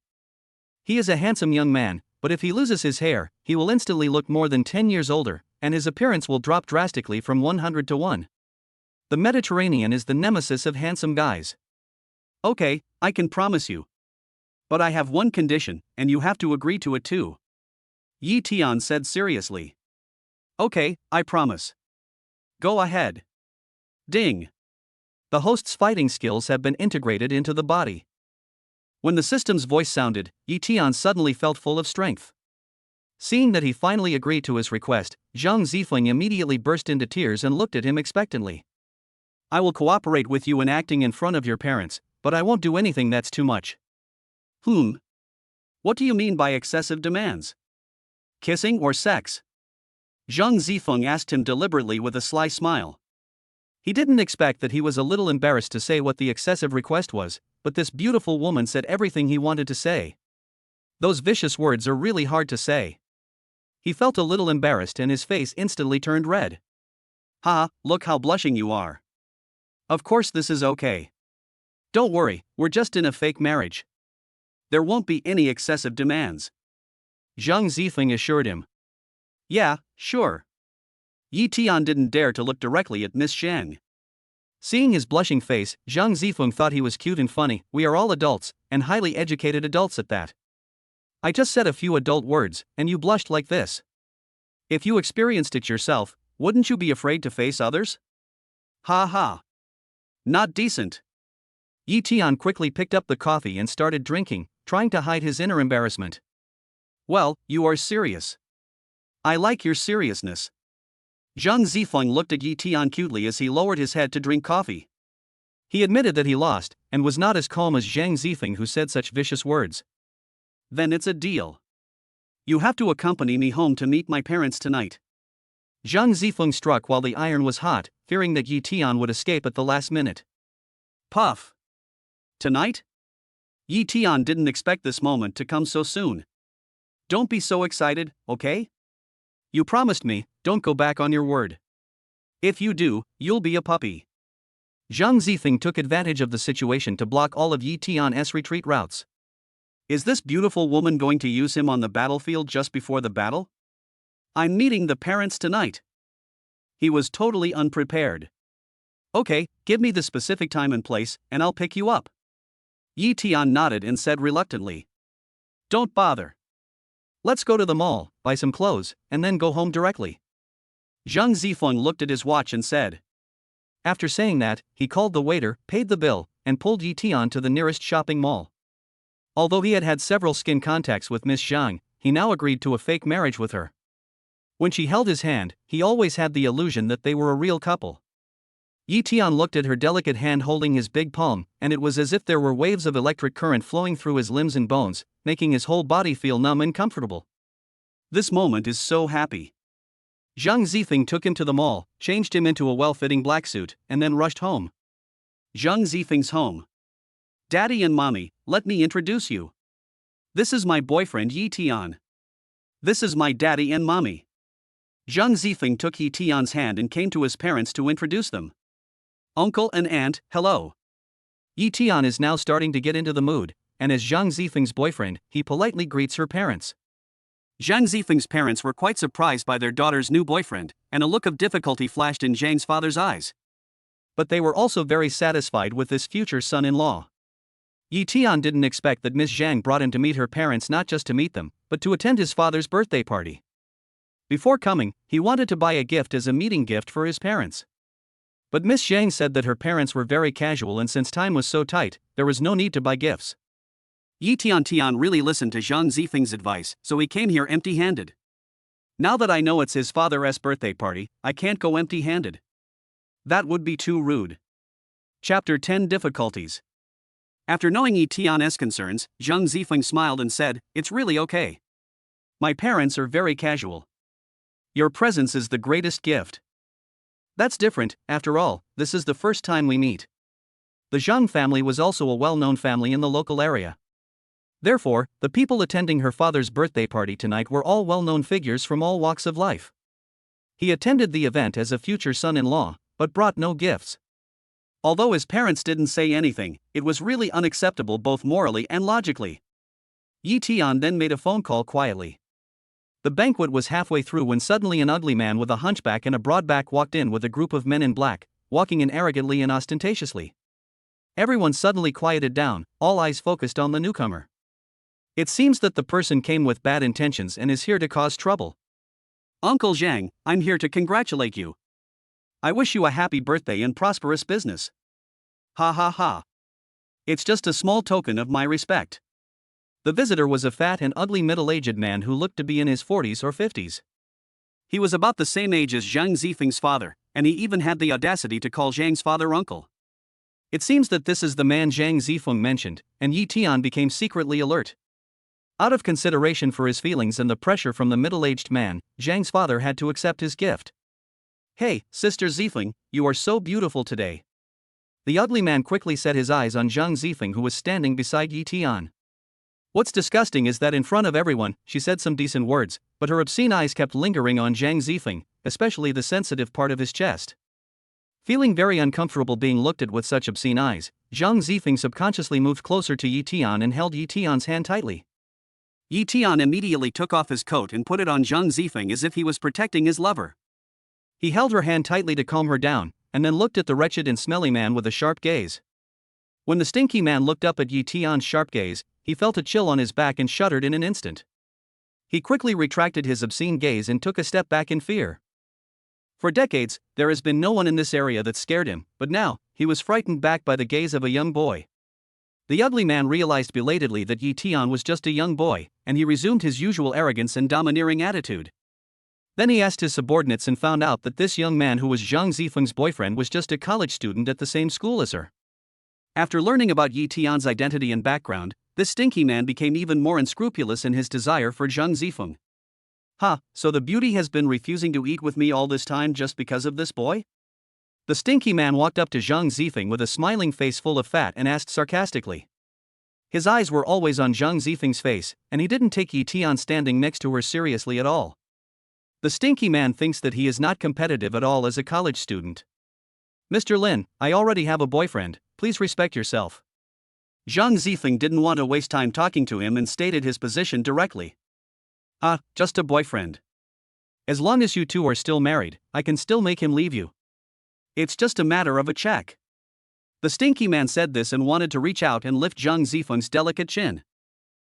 He is a handsome young man, but if he loses his hair, he will instantly look more than 10 years older, and his appearance will drop drastically from 100 to 1. The Mediterranean is the nemesis of handsome guys. Okay, I can promise you. But I have one condition, and you have to agree to it too. Yi Tian said seriously. Okay, I promise. Go ahead. Ding. The host's fighting skills have been integrated into the body. When the system's voice sounded, Yi Tian suddenly felt full of strength. Seeing that he finally agreed to his request, Zhang Zifeng immediately burst into tears and looked at him expectantly. I will cooperate with you in acting in front of your parents, but I won't do anything that's too much. What do you mean by excessive demands? Kissing or sex? Zhang Zifeng asked him deliberately with a sly smile. He didn't expect that he was a little embarrassed to say what the excessive request was, but this beautiful woman said everything he wanted to say. Those vicious words are really hard to say. He felt a little embarrassed and his face instantly turned red. Ha, look how blushing you are. Of course this is okay. Don't worry, we're just in a fake marriage. There won't be any excessive demands. Zhang Zifeng assured him. Yeah, sure. Yi Tian didn't dare to look directly at Miss Zhang. Seeing his blushing face, Zhang Zifeng thought he was cute and funny. We are all adults, and highly educated adults at that. I just said a few adult words, and you blushed like this. If you experienced it yourself, wouldn't you be afraid to face others? Ha ha. Not decent. Yi Tian quickly picked up the coffee and started drinking, trying to hide his inner embarrassment. Well, you are serious. I like your seriousness. Zhang Zifeng looked at Yi Tian cutely as he lowered his head to drink coffee. He admitted that he lost, and was not as calm as Zhang Zifeng, who said such vicious words. Then it's a deal. You have to accompany me home to meet my parents tonight. Zhang Zifeng struck while the iron was hot, fearing that Yi Tian would escape at the last minute. Puff. Tonight? Yi Tian didn't expect this moment to come so soon. Don't be so excited, okay? You promised me, don't go back on your word. If you do, you'll be a puppy. Zhang Zifeng took advantage of the situation to block all of Yi Tian's retreat routes. Is this beautiful woman going to use him on the battlefield just before the battle? I'm meeting the parents tonight. He was totally unprepared. Okay, give me the specific time and place, and I'll pick you up. Yi Tian nodded and said reluctantly. Don't bother. Let's go to the mall, buy some clothes, and then go home directly. Zhang Zifeng looked at his watch and said. After saying that, he called the waiter, paid the bill, and pulled Yi Tian to the nearest shopping mall. Although he had had several skin contacts with Miss Zhang, he now agreed to a fake marriage with her. When she held his hand, he always had the illusion that they were a real couple. Yi Tian looked at her delicate hand holding his big palm, and it was as if there were waves of electric current flowing through his limbs and bones, making his whole body feel numb and comfortable. This moment is so happy. Zhang Zifeng took him to the mall, changed him into a well-fitting black suit, and then rushed home. Zhang Zifeng's home. Daddy and Mommy, let me introduce you. This is my boyfriend Yi Tian. This is my daddy and mommy. Zhang Zifeng took Yi Tian's hand and came to his parents to introduce them. Uncle and aunt, hello. Yi Tian is now starting to get into the mood, and as Zhang Zifeng's boyfriend, he politely greets her parents. Zhang Zifeng's parents were quite surprised by their daughter's new boyfriend, and a look of difficulty flashed in Zhang's father's eyes. But they were also very satisfied with this future son-in-law. Yi Tian didn't expect that Miss Zhang brought him to meet her parents, not just to meet them, but to attend his father's birthday party. Before coming, he wanted to buy a gift as a meeting gift for his parents. But Miss Zhang said that her parents were very casual, and since time was so tight, there was no need to buy gifts. Yi Tian really listened to Zhang Zifeng's advice, so he came here empty-handed. Now that I know it's his father's birthday party, I can't go empty-handed. That would be too rude. Chapter 10 Difficulties. After knowing Yi Tian's concerns, Zhang Zifeng smiled and said, It's really okay. My parents are very casual. Your presence is the greatest gift. That's different, after all, this is the first time we meet. The Zhang family was also a well-known family in the local area. Therefore, the people attending her father's birthday party tonight were all well-known figures from all walks of life. He attended the event as a future son-in-law, but brought no gifts. Although his parents didn't say anything, it was really unacceptable both morally and logically. Yi Tian then made a phone call quietly. The banquet was halfway through when suddenly an ugly man with a hunchback and a broad back walked in with a group of men in black, walking in arrogantly and ostentatiously. Everyone suddenly quieted down, all eyes focused on the newcomer. It seems that the person came with bad intentions and is here to cause trouble. Uncle Zhang, I'm here to congratulate you. I wish you a happy birthday and prosperous business. Ha ha ha. It's just a small token of my respect. The visitor was a fat and ugly middle-aged man who looked to be in his 40s or 50s. He was about the same age as Zhang Zifeng's father, and he even had the audacity to call Zhang's father uncle. It seems that this is the man Zhang Zifeng mentioned, and Yi Tian became secretly alert. Out of consideration for his feelings and the pressure from the middle-aged man, Zhang's father had to accept his gift. Hey, Sister Zifeng, you are so beautiful today. The ugly man quickly set his eyes on Zhang Zifeng, who was standing beside Yi Tian. What's disgusting is that in front of everyone, she said some decent words, but her obscene eyes kept lingering on Zhang Zifeng, especially the sensitive part of his chest. Feeling very uncomfortable being looked at with such obscene eyes, Zhang Zifeng subconsciously moved closer to Yi Tian and held Yi Tian's hand tightly. Yi Tian immediately took off his coat and put it on Zhang Zifeng as if he was protecting his lover. He held her hand tightly to calm her down, and then looked at the wretched and smelly man with a sharp gaze. When the stinky man looked up at Yi Tian's sharp gaze, he felt a chill on his back and shuddered in an instant. He quickly retracted his obscene gaze and took a step back in fear. For decades, there has been no one in this area that scared him, but now, he was frightened back by the gaze of a young boy. The ugly man realized belatedly that Yi Tian was just a young boy, and he resumed his usual arrogance and domineering attitude. Then he asked his subordinates and found out that this young man who was Zhang Zifeng's boyfriend was just a college student at the same school as her. After learning about Yi Tian's identity and background, this stinky man became even more unscrupulous in his desire for Zhang Zifeng. So the beauty has been refusing to eat with me all this time just because of this boy? The stinky man walked up to Zhang Zifeng with a smiling face full of fat and asked sarcastically. His eyes were always on Zhang Zifeng's face, and he didn't take Yi Tian standing next to her seriously at all. The stinky man thinks that he is not competitive at all as a college student. Mr. Lin, I already have a boyfriend, please respect yourself. Zhang Zifeng didn't want to waste time talking to him and stated his position directly. Just a boyfriend. As long as you two are still married, I can still make him leave you. It's just a matter of a check. The stinky man said this and wanted to reach out and lift Zhang Zifeng's delicate chin.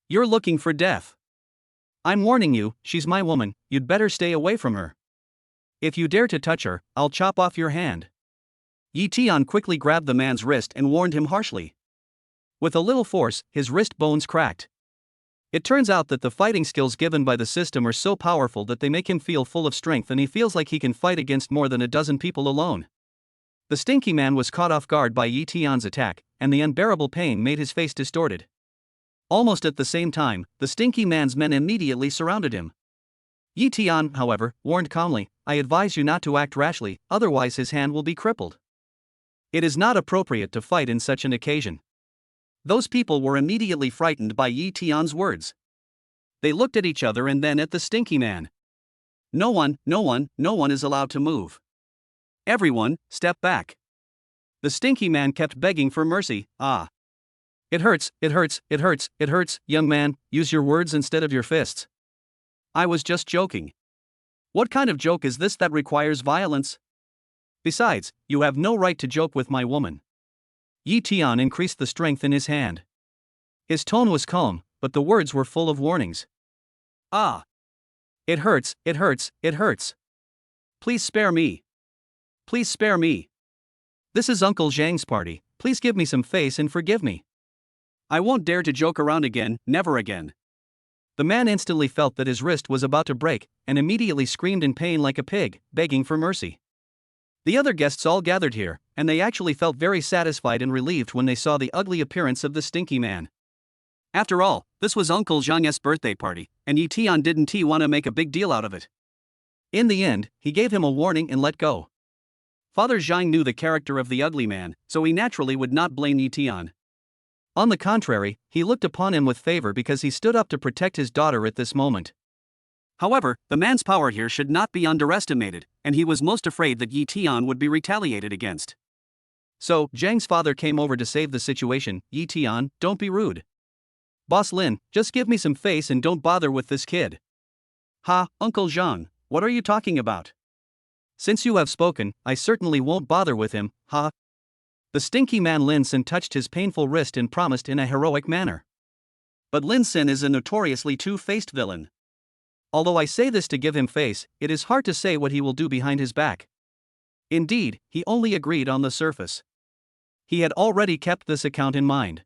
You're looking for death. I'm warning you, she's my woman, you'd better stay away from her. If you dare to touch her, I'll chop off your hand. Yi Tian quickly grabbed the man's wrist and warned him harshly. With a little force, his wrist bones cracked. It turns out that the fighting skills given by the system are so powerful that they make him feel full of strength, and he feels like he can fight against more than a dozen people alone. The stinky man was caught off guard by Yi Tian's attack, and the unbearable pain made his face distorted. Almost at the same time, the stinky man's men immediately surrounded him. Yi Tian, however, warned calmly, I advise you not to act rashly, otherwise his hand will be crippled. It is not appropriate to fight in such an occasion. Those people were immediately frightened by Yi Tian's words. They looked at each other and then at the stinky man. No one is allowed to move. Everyone, step back. The stinky man kept begging for mercy. It hurts, young man, use your words instead of your fists. I was just joking. What kind of joke is this that requires violence? Besides, you have no right to joke with my woman. Yi Tian increased the strength in his hand. His tone was calm, but the words were full of warnings. It hurts. Please spare me. Please spare me. This is Uncle Zhang's party, please give me some face and forgive me. I won't dare to joke around again, never again. The man instantly felt that his wrist was about to break, and immediately screamed in pain like a pig, begging for mercy. The other guests all gathered here, and they actually felt very satisfied and relieved when they saw the ugly appearance of the stinky man. After all, this was Uncle Zhang's birthday party, and Yi Tian didn't want to make a big deal out of it. In the end, he gave him a warning and let go. Father Zhang knew the character of the ugly man, so he naturally would not blame Yi Tian. On the contrary, he looked upon him with favor because he stood up to protect his daughter at this moment. However, the man's power here should not be underestimated, and he was most afraid that Yi Tian would be retaliated against. So, Zhang's father came over to save the situation. Yi Tian, don't be rude. Boss Lin, just give me some face and don't bother with this kid. Uncle Zhang, what are you talking about? Since you have spoken, I certainly won't bother with him, The stinky man Lin Sin touched his painful wrist and promised in a heroic manner. But Lin Sin is a notoriously two-faced villain. Although I say this to give him face, it is hard to say what he will do behind his back. Indeed, he only agreed on the surface. He had already kept this account in mind.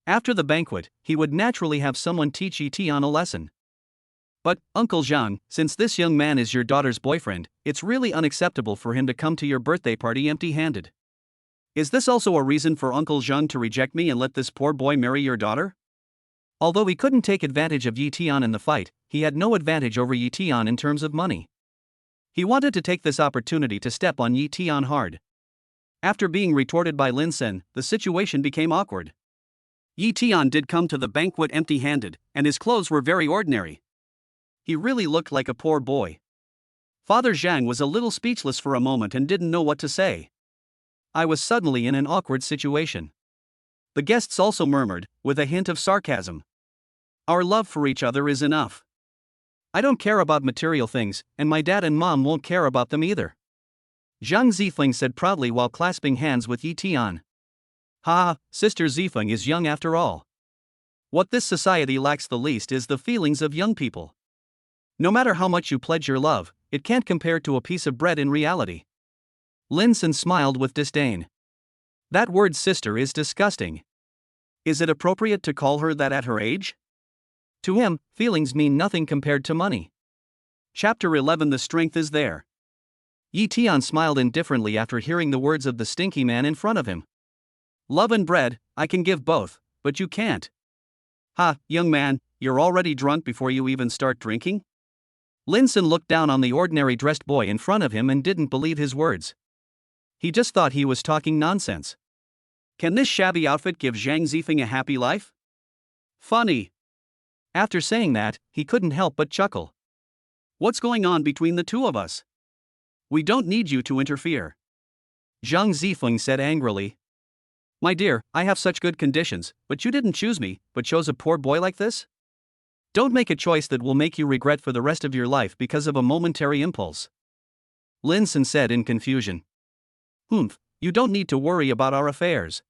After the banquet, he would naturally have someone teach Yi Tian a lesson. But, Uncle Zhang, since this young man is your daughter's boyfriend, it's really unacceptable for him to come to your birthday party empty-handed. Is this also a reason for Uncle Zhang to reject me and let this poor boy marry your daughter? Although he couldn't take advantage of Yi Tian in the fight, he had no advantage over Yi Tian in terms of money. He wanted to take this opportunity to step on Yi Tian hard. After being retorted by Lin Sen, the situation became awkward. Yi Tian did come to the banquet empty-handed, and his clothes were very ordinary. He really looked like a poor boy. Father Zhang was a little speechless for a moment and didn't know what to say. I was suddenly in an awkward situation. The guests also murmured, with a hint of sarcasm. Our love for each other is enough. I don't care about material things, and my dad and mom won't care about them either. Zhang Zifeng said proudly while clasping hands with Yi Tian. Ha, Sister Zifeng is young after all. What this society lacks the least is the feelings of young people. No matter how much you pledge your love, it can't compare to a piece of bread in reality. Lin Sen smiled with disdain. That word sister is disgusting. Is it appropriate to call her that at her age? To him, feelings mean nothing compared to money. Chapter 11. The strength is there. Yi Tian smiled indifferently after hearing the words of the stinky man in front of him. Love and bread, I can give both, but you can't. Ha, young man, you're already drunk before you even start drinking? Lin Sen looked down on the ordinary dressed boy in front of him and didn't believe his words. He just thought he was talking nonsense. Can this shabby outfit give Zhang Zifeng a happy life? Funny. After saying that, he couldn't help but chuckle. What's going on between the two of us? We don't need you to interfere. Zhang Zifeng said angrily. My dear, I have such good conditions, but you didn't choose me, but chose a poor boy like this? Don't make a choice that will make you regret for the rest of your life because of a momentary impulse. Lin Sen said in confusion. You don't need to worry about our affairs.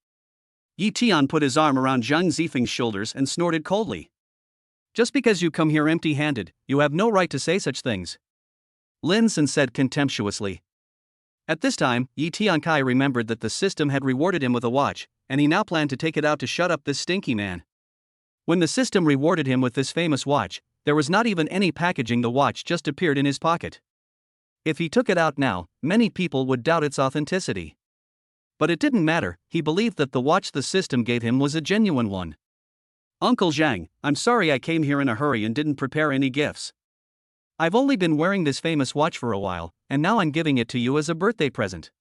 Yi Tian put his arm around Zhang Zifeng's shoulders and snorted coldly. Just because you come here empty-handed, you have no right to say such things. Lin Sen said contemptuously. At this time, Yi Tiankai remembered that the system had rewarded him with a watch, and he now planned to take it out to shut up this stinky man. When the system rewarded him with this famous watch, there was not even any packaging. The watch just appeared in his pocket. If he took it out now, many people would doubt its authenticity. But it didn't matter, he believed that the watch the system gave him was a genuine one. Uncle Zhang, I'm sorry I came here in a hurry and didn't prepare any gifts. I've only been wearing this famous watch for a while, and now I'm giving it to you as a birthday present.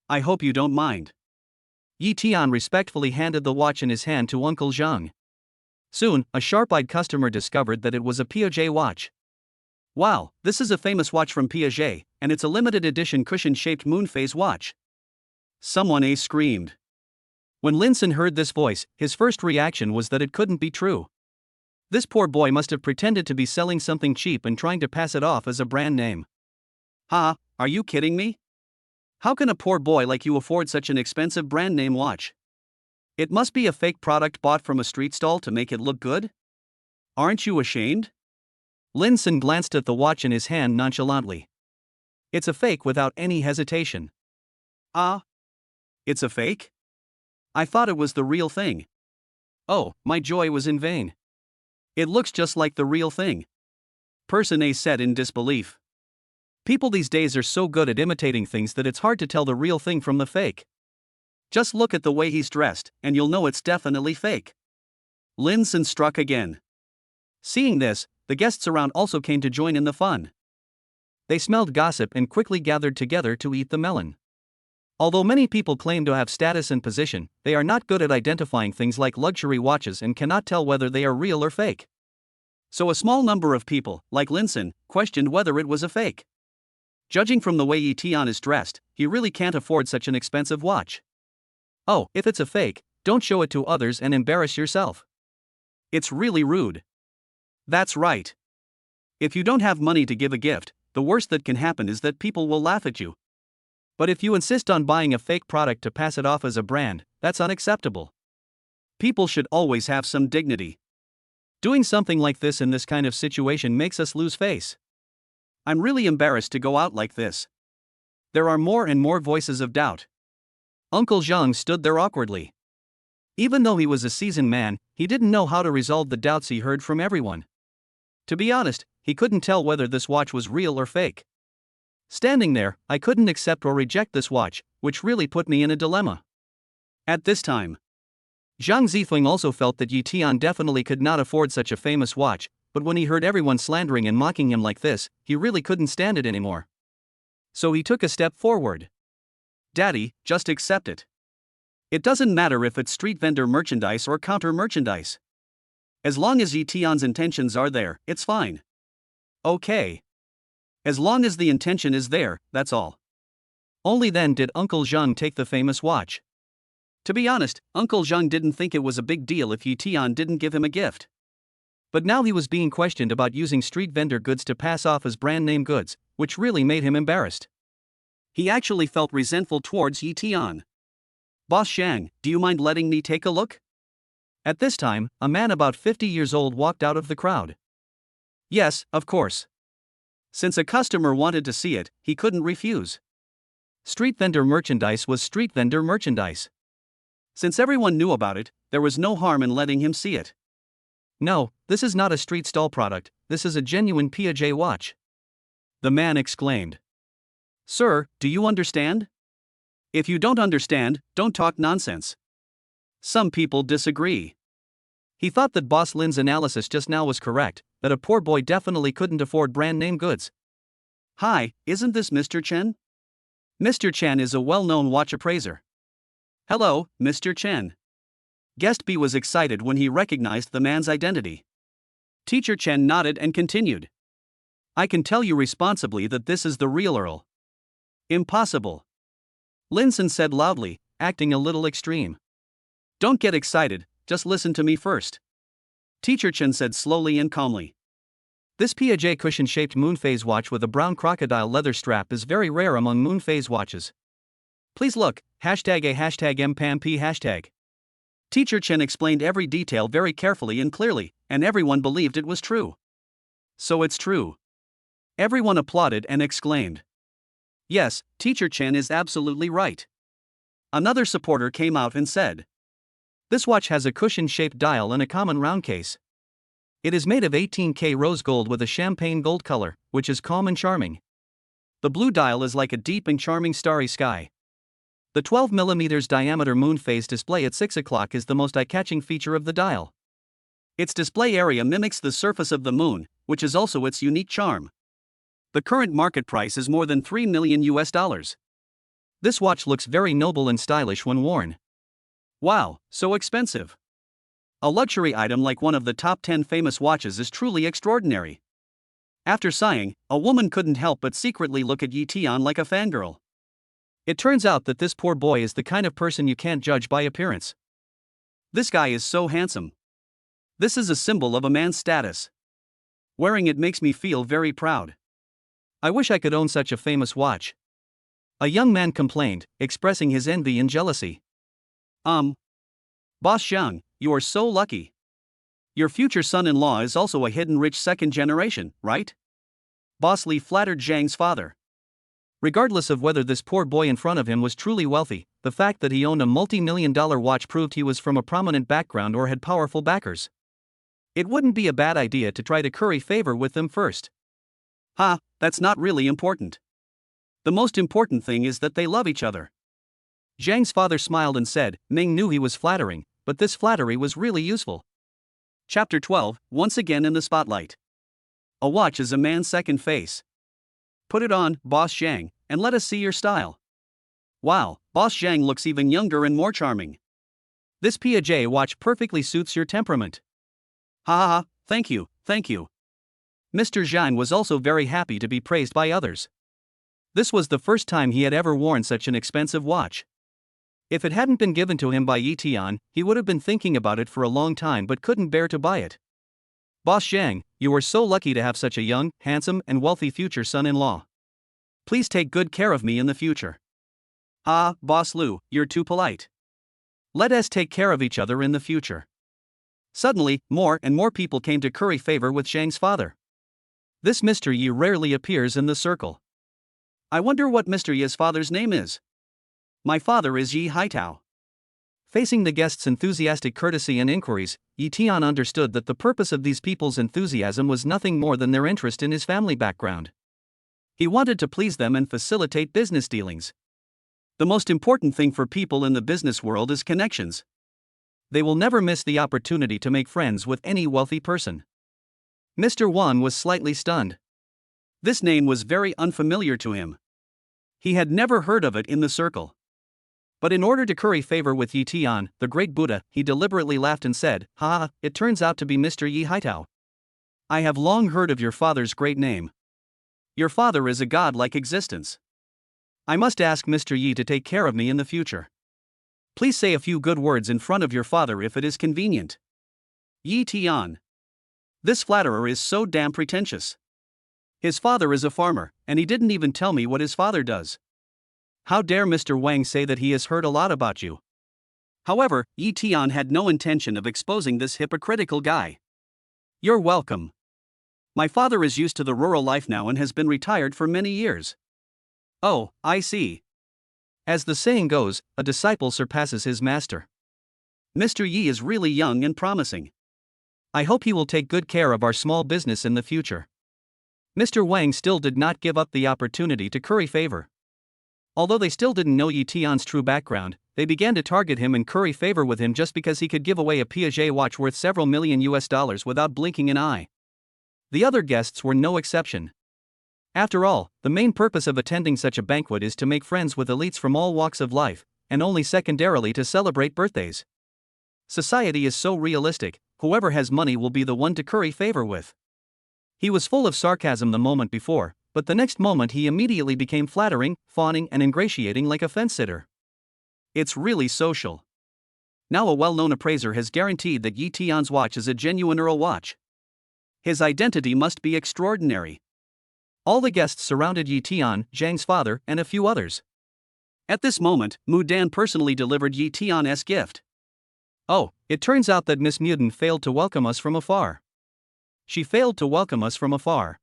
I hope you don't mind. Yi Tian respectfully handed the watch in his hand to Uncle Zhang. Soon, a sharp-eyed customer discovered that it was a Piaget watch. Wow, this is a famous watch from Piaget, and it's a limited edition cushion-shaped moon phase watch. Someone screamed. When Lin Sen heard this voice, his first reaction was that it couldn't be true. This poor boy must have pretended to be selling something cheap and trying to pass it off as a brand name. Ha, are you kidding me? How can a poor boy like you afford such an expensive brand name watch? It must be a fake product bought from a street stall to make it look good? Aren't you ashamed? Lin Sen glanced at the watch in his hand nonchalantly. It's a fake without any hesitation. Ah? It's a fake? I thought it was the real thing. Oh, my joy was in vain. It looks just like the real thing. Person A said in disbelief. People these days are so good at imitating things that it's hard to tell the real thing from the fake. Just look at the way he's dressed, and you'll know it's definitely fake. Lin Sen struck again. Seeing this, the guests around also came to join in the fun. They smelled gossip and quickly gathered together to eat the melon. Although many people claim to have status and position, they are not good at identifying things like luxury watches and cannot tell whether they are real or fake. So a small number of people, like Lin Sen, questioned whether it was a fake. Judging from the way Yi Tian is dressed, he really can't afford such an expensive watch. Oh, if it's a fake, don't show it to others and embarrass yourself. It's really rude. That's right. If you don't have money to give a gift, the worst that can happen is that people will laugh at you. But if you insist on buying a fake product to pass it off as a brand, that's unacceptable. People should always have some dignity. Doing something like this in this kind of situation makes us lose face. I'm really embarrassed to go out like this. There are more and more voices of doubt. Uncle Zhang stood there awkwardly. Even though he was a seasoned man, he didn't know how to resolve the doubts he heard from everyone. To be honest, he couldn't tell whether this watch was real or fake. Standing there, I couldn't accept or reject this watch, which really put me in a dilemma. At this time, Zhang Zifeng also felt that Yi Tian definitely could not afford such a famous watch, but when he heard everyone slandering and mocking him like this, he really couldn't stand it anymore. So he took a step forward. Daddy, just accept it. It doesn't matter if it's street vendor merchandise or counter merchandise. As long as Yition's intentions are there, it's fine. Okay. As long as the intention is there, that's all. Only then did Uncle Zhang take the famous watch. To be honest, Uncle Zhang didn't think it was a big deal if Yition didn't give him a gift. But now he was being questioned about using street vendor goods to pass off as brand name goods, which really made him embarrassed. He actually felt resentful towards Yition. Boss Zhang, do you mind letting me take a look? At this time, a man about 50 years old walked out of the crowd. Yes, of course. Since a customer wanted to see it, he couldn't refuse. Street vendor merchandise was street vendor merchandise. Since everyone knew about it, there was no harm in letting him see it. No, this is not a street stall product, this is a genuine Piaget watch. The man exclaimed. Sir, do you understand? If you don't understand, don't talk nonsense. Some people disagree. He thought that Boss Lin's analysis just now was correct, that a poor boy definitely couldn't afford brand name goods. Hi, isn't this Mr. Chen? Mr. Chen is a well-known watch appraiser. Hello, Mr. Chen. Guest B was excited when he recognized the man's identity. Teacher Chen nodded and continued. I can tell you responsibly that this is the real Earl. Impossible. Linson said loudly, acting a little extreme. Don't get excited, just listen to me first. Teacher Chen said slowly and calmly. This Piaget cushion-shaped moon phase watch with a brown crocodile leather strap is very rare among moon phase watches. Please look, #A #MPAMP #. Teacher Chen explained every detail very carefully and clearly, and everyone believed it was true. So it's true. Everyone applauded and exclaimed. Yes, Teacher Chen is absolutely right. Another supporter came out and said. This watch has a cushion-shaped dial and a common round case. It is made of 18K rose gold with a champagne gold color, which is calm and charming. The blue dial is like a deep and charming starry sky. The 12mm diameter moon phase display at 6 o'clock is the most eye-catching feature of the dial. Its display area mimics the surface of the moon, which is also its unique charm. The current market price is more than $3 million. This watch looks very noble and stylish when worn. Wow, so expensive. A luxury item like one of the top 10 famous watches is truly extraordinary. After sighing, a woman couldn't help but secretly look at Yition like a fangirl. It turns out that this poor boy is the kind of person you can't judge by appearance. This guy is so handsome. This is a symbol of a man's status. Wearing it makes me feel very proud. I wish I could own such a famous watch. A young man complained, expressing his envy and jealousy. Boss Zhang, you are so lucky. Your future son-in-law is also a hidden rich second generation, right? Boss Li flattered Zhang's father. Regardless of whether this poor boy in front of him was truly wealthy, the fact that he owned a multi-million-dollar watch proved he was from a prominent background or had powerful backers. It wouldn't be a bad idea to try to curry favor with them first. That's not really important. The most important thing is that they love each other. Zhang's father smiled and said, Ming knew he was flattering, but this flattery was really useful. Chapter 12, once again in the spotlight. A watch is a man's second face. Put it on, Boss Zhang, and let us see your style. Wow, Boss Zhang looks even younger and more charming. This Piaget watch perfectly suits your temperament. Thank you. Mr. Zhang was also very happy to be praised by others. This was the first time he had ever worn such an expensive watch. If it hadn't been given to him by Yition, he would have been thinking about it for a long time but couldn't bear to buy it. Boss Zhang, you are so lucky to have such a young, handsome, and wealthy future son-in-law. Please take good care of me in the future. Boss Lu, you're too polite. Let us take care of each other in the future. Suddenly, more and more people came to curry favor with Zhang's father. This Mr. Yi rarely appears in the circle. I wonder what Mr. Yi's father's name is. My father is Yi Haitao. Facing the guests' enthusiastic courtesy and inquiries, Yition understood that the purpose of these people's enthusiasm was nothing more than their interest in his family background. He wanted to please them and facilitate business dealings. The most important thing for people in the business world is connections. They will never miss the opportunity to make friends with any wealthy person. Mr. Wan was slightly stunned. This name was very unfamiliar to him. He had never heard of it in the circle. But in order to curry favor with Yi Tian, the great Buddha, he deliberately laughed and said, "Ha, it turns out to be Mr. Yi Haitao. I have long heard of your father's great name. Your father is a god-like existence. I must ask Mr. Yi to take care of me in the future. Please say a few good words in front of your father if it is convenient." Yi Tian. This flatterer is so damn pretentious. His father is a farmer, and he didn't even tell me what his father does. How dare Mr. Wang say that he has heard a lot about you? However, Yi Tian had no intention of exposing this hypocritical guy. You're welcome. My father is used to the rural life now and has been retired for many years. Oh, I see. As the saying goes, a disciple surpasses his master. Mr. Yi is really young and promising. I hope he will take good care of our small business in the future. Mr. Wang still did not give up the opportunity to curry favor. Although they still didn't know Yi Tian's true background, they began to target him and curry favor with him just because he could give away a Piaget watch worth several million US dollars without blinking an eye. The other guests were no exception. After all, the main purpose of attending such a banquet is to make friends with elites from all walks of life, and only secondarily to celebrate birthdays. Society is so realistic, whoever has money will be the one to curry favor with. He was full of sarcasm the moment before, but the next moment he immediately became flattering, fawning, and ingratiating like a fence-sitter. It's really social. Now a well-known appraiser has guaranteed that Yi Tian's watch is a genuine Earl watch. His identity must be extraordinary. All the guests surrounded Yi Tian, Zhang's father, and a few others. At this moment, Mudan personally delivered Yi Tian's gift. Oh, it turns out that Miss Mudan failed to welcome us from afar. She failed to welcome us from afar.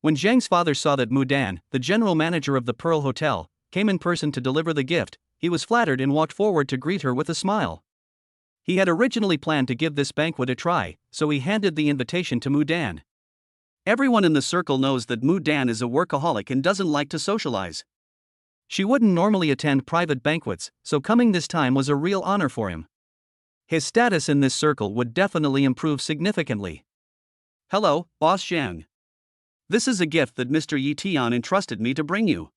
When Zhang's father saw that Mudan, the general manager of the Pearl Hotel, came in person to deliver the gift, he was flattered and walked forward to greet her with a smile. He had originally planned to give this banquet a try, so he handed the invitation to Mudan. Everyone in the circle knows that Mudan is a workaholic and doesn't like to socialize. She wouldn't normally attend private banquets, so coming this time was a real honor for him. His status in this circle would definitely improve significantly. Hello, Boss Zhang. This is a gift that Mr. Yi Tian entrusted me to bring you.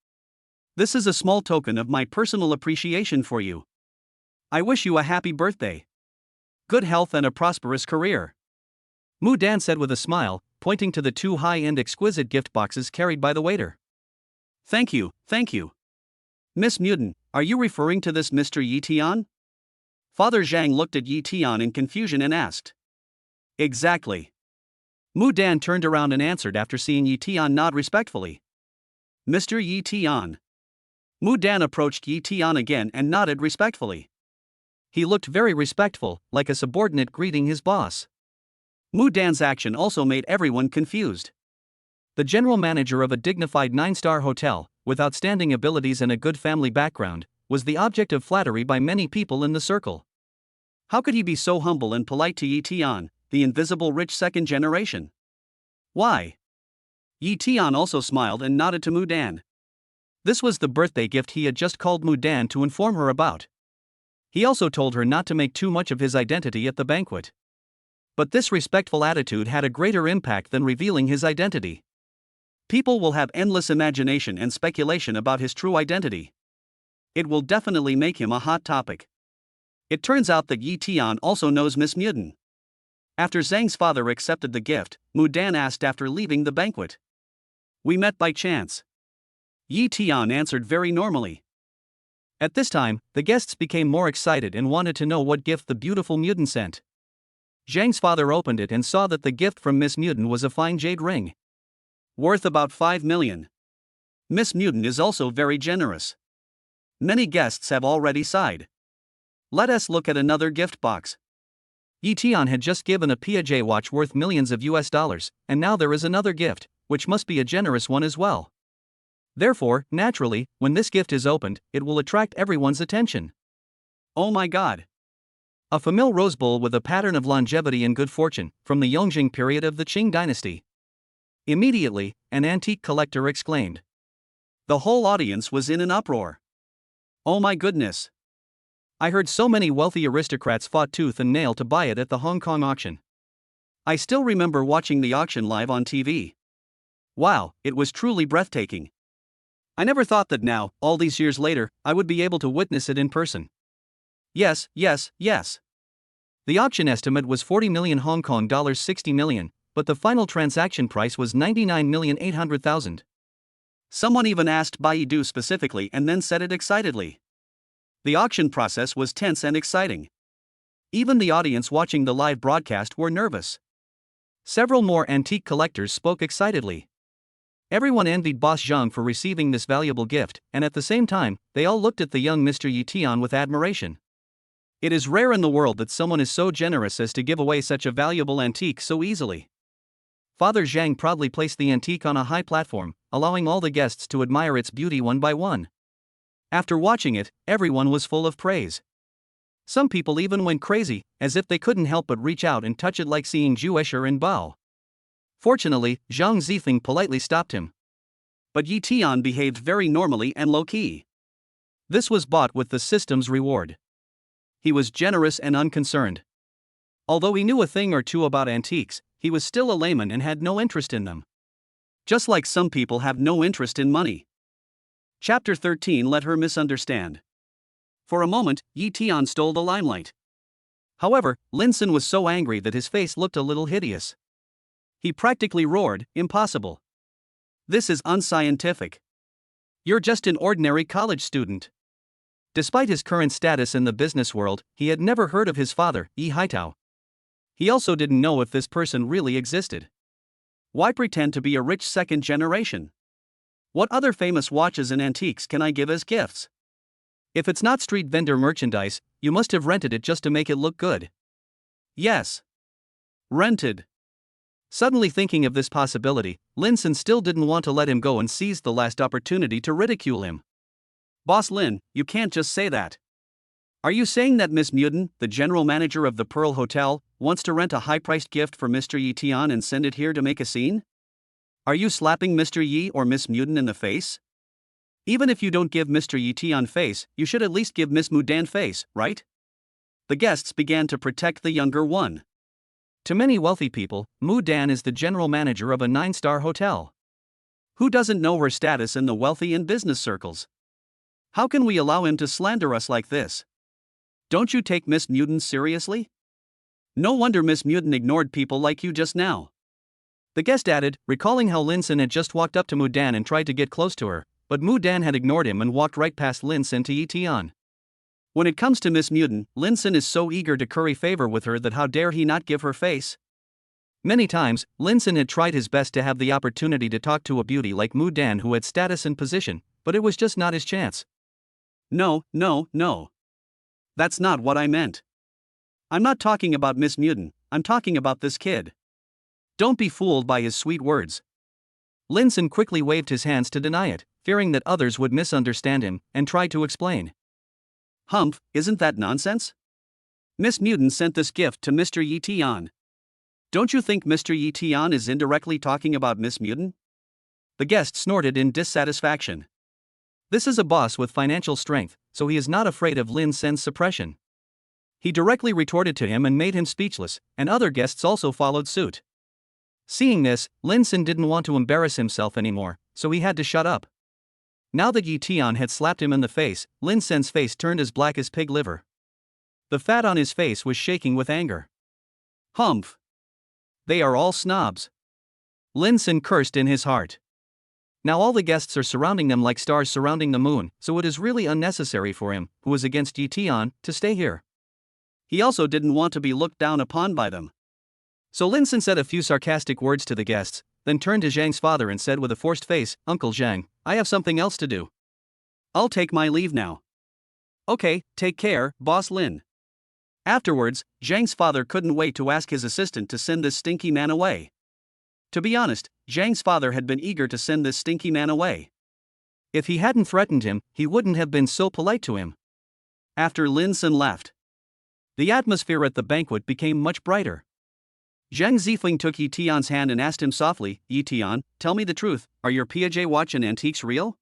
This is a small token of my personal appreciation for you. I wish you a happy birthday. Good health and a prosperous career. Mudan said with a smile, pointing to the two high-end exquisite gift boxes carried by the waiter. Thank you, thank you. Miss Mudan, are you referring to this Mr. Yi Tian? Father Zhang looked at Yi Tian in confusion and asked. Exactly. Mudan turned around and answered after seeing Yi Tian nod respectfully. Mr. Yi Tian. Mudan approached Yi Tian again and nodded respectfully. He looked very respectful, like a subordinate greeting his boss. Mudan's action also made everyone confused. The general manager of a dignified 9-star hotel, with outstanding abilities and a good family background, was the object of flattery by many people in the circle. How could he be so humble and polite to Yi Tian, the invisible rich second generation? Why? Yi Tian also smiled and nodded to Mudan. This was the birthday gift he had just called Mudan to inform her about. He also told her not to make too much of his identity at the banquet. But this respectful attitude had a greater impact than revealing his identity. People will have endless imagination and speculation about his true identity. It will definitely make him a hot topic. It turns out that Yi Tian also knows Miss Mudan. After Zhang's father accepted the gift, Mudan asked after leaving the banquet. We met by chance. Yi Tian answered very normally. At this time, the guests became more excited and wanted to know what gift the beautiful Mudan sent. Zhang's father opened it and saw that the gift from Miss Mudan was a fine jade ring. Worth about 5 million. Miss Mudan is also very generous. Many guests have already sighed. Let us look at another gift box. Yi Tian had just given a Piaget watch worth millions of US dollars, and now there is another gift, which must be a generous one as well. Therefore, naturally, when this gift is opened, it will attract everyone's attention. Oh my god! A famille rose bowl with a pattern of longevity and good fortune, from the Yongjing period of the Qing dynasty. Immediately, an antique collector exclaimed. The whole audience was in an uproar. Oh my goodness! I heard so many wealthy aristocrats fought tooth and nail to buy it at the Hong Kong auction. I still remember watching the auction live on TV. Wow, it was truly breathtaking. I never thought that now, all these years later, I would be able to witness it in person. Yes, yes, yes. The auction estimate was 40 million Hong Kong dollars, 60 million, but the final transaction price was 99,800,000. Someone even asked Baidu specifically and then said it excitedly. The auction process was tense and exciting. Even the audience watching the live broadcast were nervous. Several more antique collectors spoke excitedly. Everyone envied Boss Zhang for receiving this valuable gift, and at the same time, they all looked at the young Mr. Yi Tian with admiration. It is rare in the world that someone is so generous as to give away such a valuable antique so easily. Father Zhang proudly placed the antique on a high platform, allowing all the guests to admire its beauty one by one. After watching it, everyone was full of praise. Some people even went crazy, as if they couldn't help but reach out and touch it, like seeing Zhu Esher and Bao. Fortunately, Zhang Zifeng politely stopped him. But Yi Tian behaved very normally and low-key. This was bought with the system's reward. He was generous and unconcerned. Although he knew a thing or two about antiques, he was still a layman and had no interest in them. Just like some people have no interest in money. Chapter 13 Let Her Misunderstand. For a moment, Yi Tian stole the limelight. However, Lin Sun was so angry that his face looked a little hideous. He practically roared, "Impossible. This is unscientific. You're just an ordinary college student." Despite his current status in the business world, he had never heard of his father, Yi Haitao. He also didn't know if this person really existed. Why pretend to be a rich second generation? What other famous watches and antiques can I give as gifts? If it's not street vendor merchandise, you must have rented it just to make it look good. Yes. Rented. Suddenly thinking of this possibility, Lin Sun still didn't want to let him go and seized the last opportunity to ridicule him. "Boss Lin, you can't just say that. Are you saying that Miss Mudan, the general manager of the Pearl Hotel, wants to rent a high-priced gift for Mr. Yi Tian and send it here to make a scene? Are you slapping Mr. Yi or Miss Mudan in the face? Even if you don't give Mr. Yi Tian face, you should at least give Miss Mudan face, right?" The guests began to protect the younger one. To many wealthy people, Mudan is the general manager of a 9-star hotel. Who doesn't know her status in the wealthy and business circles? How can we allow him to slander us like this? Don't you take Miss Mudan seriously? No wonder Miss Mudan ignored people like you just now. The guest added, recalling how Lin Sun had just walked up to Mudan and tried to get close to her, but Mudan had ignored him and walked right past Lin Sun to Yi Tian. When it comes to Miss Mudan, Lin Sun is so eager to curry favor with her that how dare he not give her face? Many times, Lin Sun had tried his best to have the opportunity to talk to a beauty like Mudan who had status and position, but it was just not his chance. No. That's not what I meant. I'm not talking about Miss Mudan, I'm talking about this kid. Don't be fooled by his sweet words. Lin Sun quickly waved his hands to deny it, fearing that others would misunderstand him, and tried to explain. Humph, isn't that nonsense? Miss Mudan sent this gift to Mr. Yi Tian. Don't you think Mr. Yi Tian is indirectly talking about Miss Mudan? The guest snorted in dissatisfaction. This is a boss with financial strength, so he is not afraid of Lin Sun's suppression. He directly retorted to him and made him speechless, and other guests also followed suit. Seeing this, Lin Sun didn't want to embarrass himself anymore, so he had to shut up. Now that Yi Tian had slapped him in the face, Lin Sun's face turned as black as pig liver. The fat on his face was shaking with anger. Humph! They are all snobs. Lin Sun cursed in his heart. Now all the guests are surrounding them like stars surrounding the moon, so it is really unnecessary for him, who is against Yi Tian, to stay here. He also didn't want to be looked down upon by them. So Lin Sun said a few sarcastic words to the guests, then turned to Zhang's father and said with a forced face, "Uncle Zhang, I have something else to do. I'll take my leave now." "Okay, take care, Boss Lin." Afterwards, Zhang's father couldn't wait to ask his assistant to send this stinky man away. To be honest, Zhang's father had been eager to send this stinky man away. If he hadn't threatened him, he wouldn't have been so polite to him. After Lin Sun left, the atmosphere at the banquet became much brighter. Zhang Zifeng took Yi Tian's hand and asked him softly, "Yi Tian, tell me the truth, are your Piaget watch and antiques real?"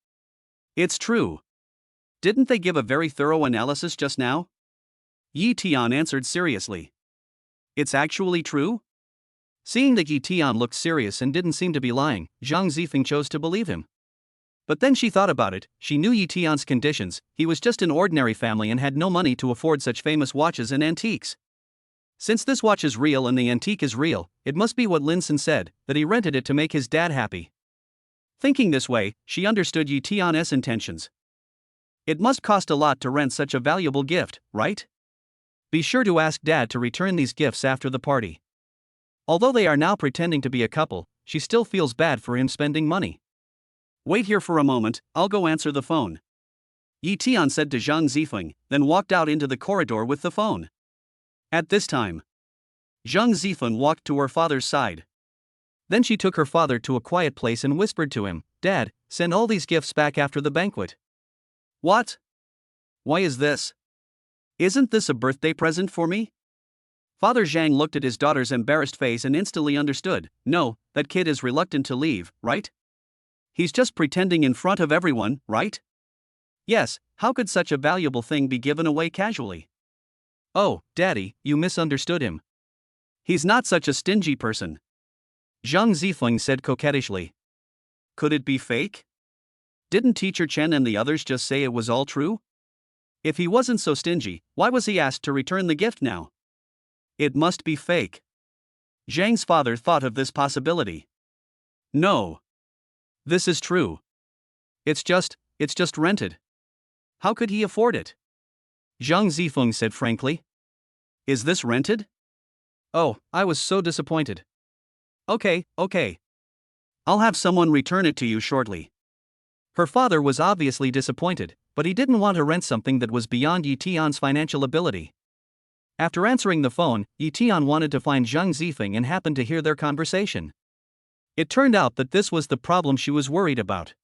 "It's true. Didn't they give a very thorough analysis just now?" Yi Tian answered seriously. "It's actually true?" Seeing that Yi Tian looked serious and didn't seem to be lying, Zhang Zifeng chose to believe him. But then she thought about it. She knew Yi Tian's conditions. He was just an ordinary family and had no money to afford such famous watches and antiques. Since this watch is real and the antique is real, it must be what Lin Sun said, that he rented it to make his dad happy. Thinking this way, she understood Yi Tian's intentions. It must cost a lot to rent such a valuable gift, right? Be sure to ask Dad to return these gifts after the party. Although they are now pretending to be a couple, she still feels bad for him spending money. Wait here for a moment, I'll go answer the phone. Yi Tian said to Zhang Zifeng, then walked out into the corridor with the phone. At this time, Zhang Zifeng walked to her father's side. Then she took her father to a quiet place and whispered to him, "Dad, send all these gifts back after the banquet." What? Why is this? Isn't this a birthday present for me? Father Zhang looked at his daughter's embarrassed face and instantly understood. No, that kid is reluctant to leave, right? He's just pretending in front of everyone, right? Yes, how could such a valuable thing be given away casually? Oh, Daddy, you misunderstood him. He's not such a stingy person. Zhang Zifeng said coquettishly. Could it be fake? Didn't Teacher Chen and the others just say it was all true? If he wasn't so stingy, why was he asked to return the gift now? It must be fake. Zhang's father thought of this possibility. No. This is true. It's just rented. How could he afford it? Zhang Zifeng said frankly. Is this rented? Oh, I was so disappointed. Okay. I'll have someone return it to you shortly. Her father was obviously disappointed, but he didn't want to rent something that was beyond Yi Tian's financial ability. After answering the phone, Yi Tian wanted to find Zhang Zifeng and happened to hear their conversation. It turned out that this was the problem she was worried about.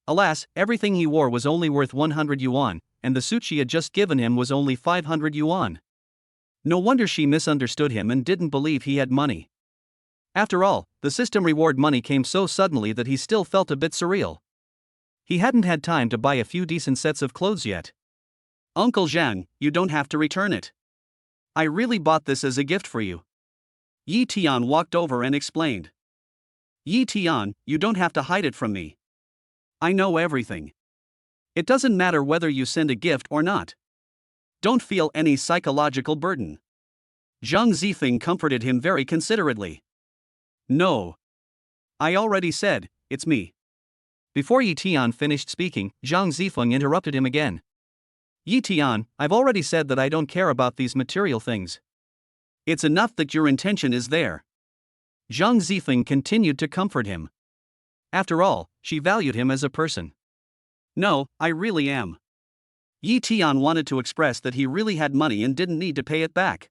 Alas, everything he wore was only worth 100 yuan, and the suit she had just given him was only 500 yuan. No wonder she misunderstood him and didn't believe he had money. After all, the system reward money came so suddenly that he still felt a bit surreal. He hadn't had time to buy a few decent sets of clothes yet. Uncle Zhang, you don't have to return it. I really bought this as a gift for you. Yi Tian walked over and explained. Yi Tian, you don't have to hide it from me. I know everything. It doesn't matter whether you send a gift or not. Don't feel any psychological burden. Zhang Zifeng comforted him very considerately. No. I already said, it's me. Before Yi Tian finished speaking, Zhang Zifeng interrupted him again. Yi Tian, I've already said that I don't care about these material things. It's enough that your intention is there. Zhang Zifeng continued to comfort him. After all, she valued him as a person. No, I really am. Yi Tian wanted to express that he really had money and didn't need to pay it back.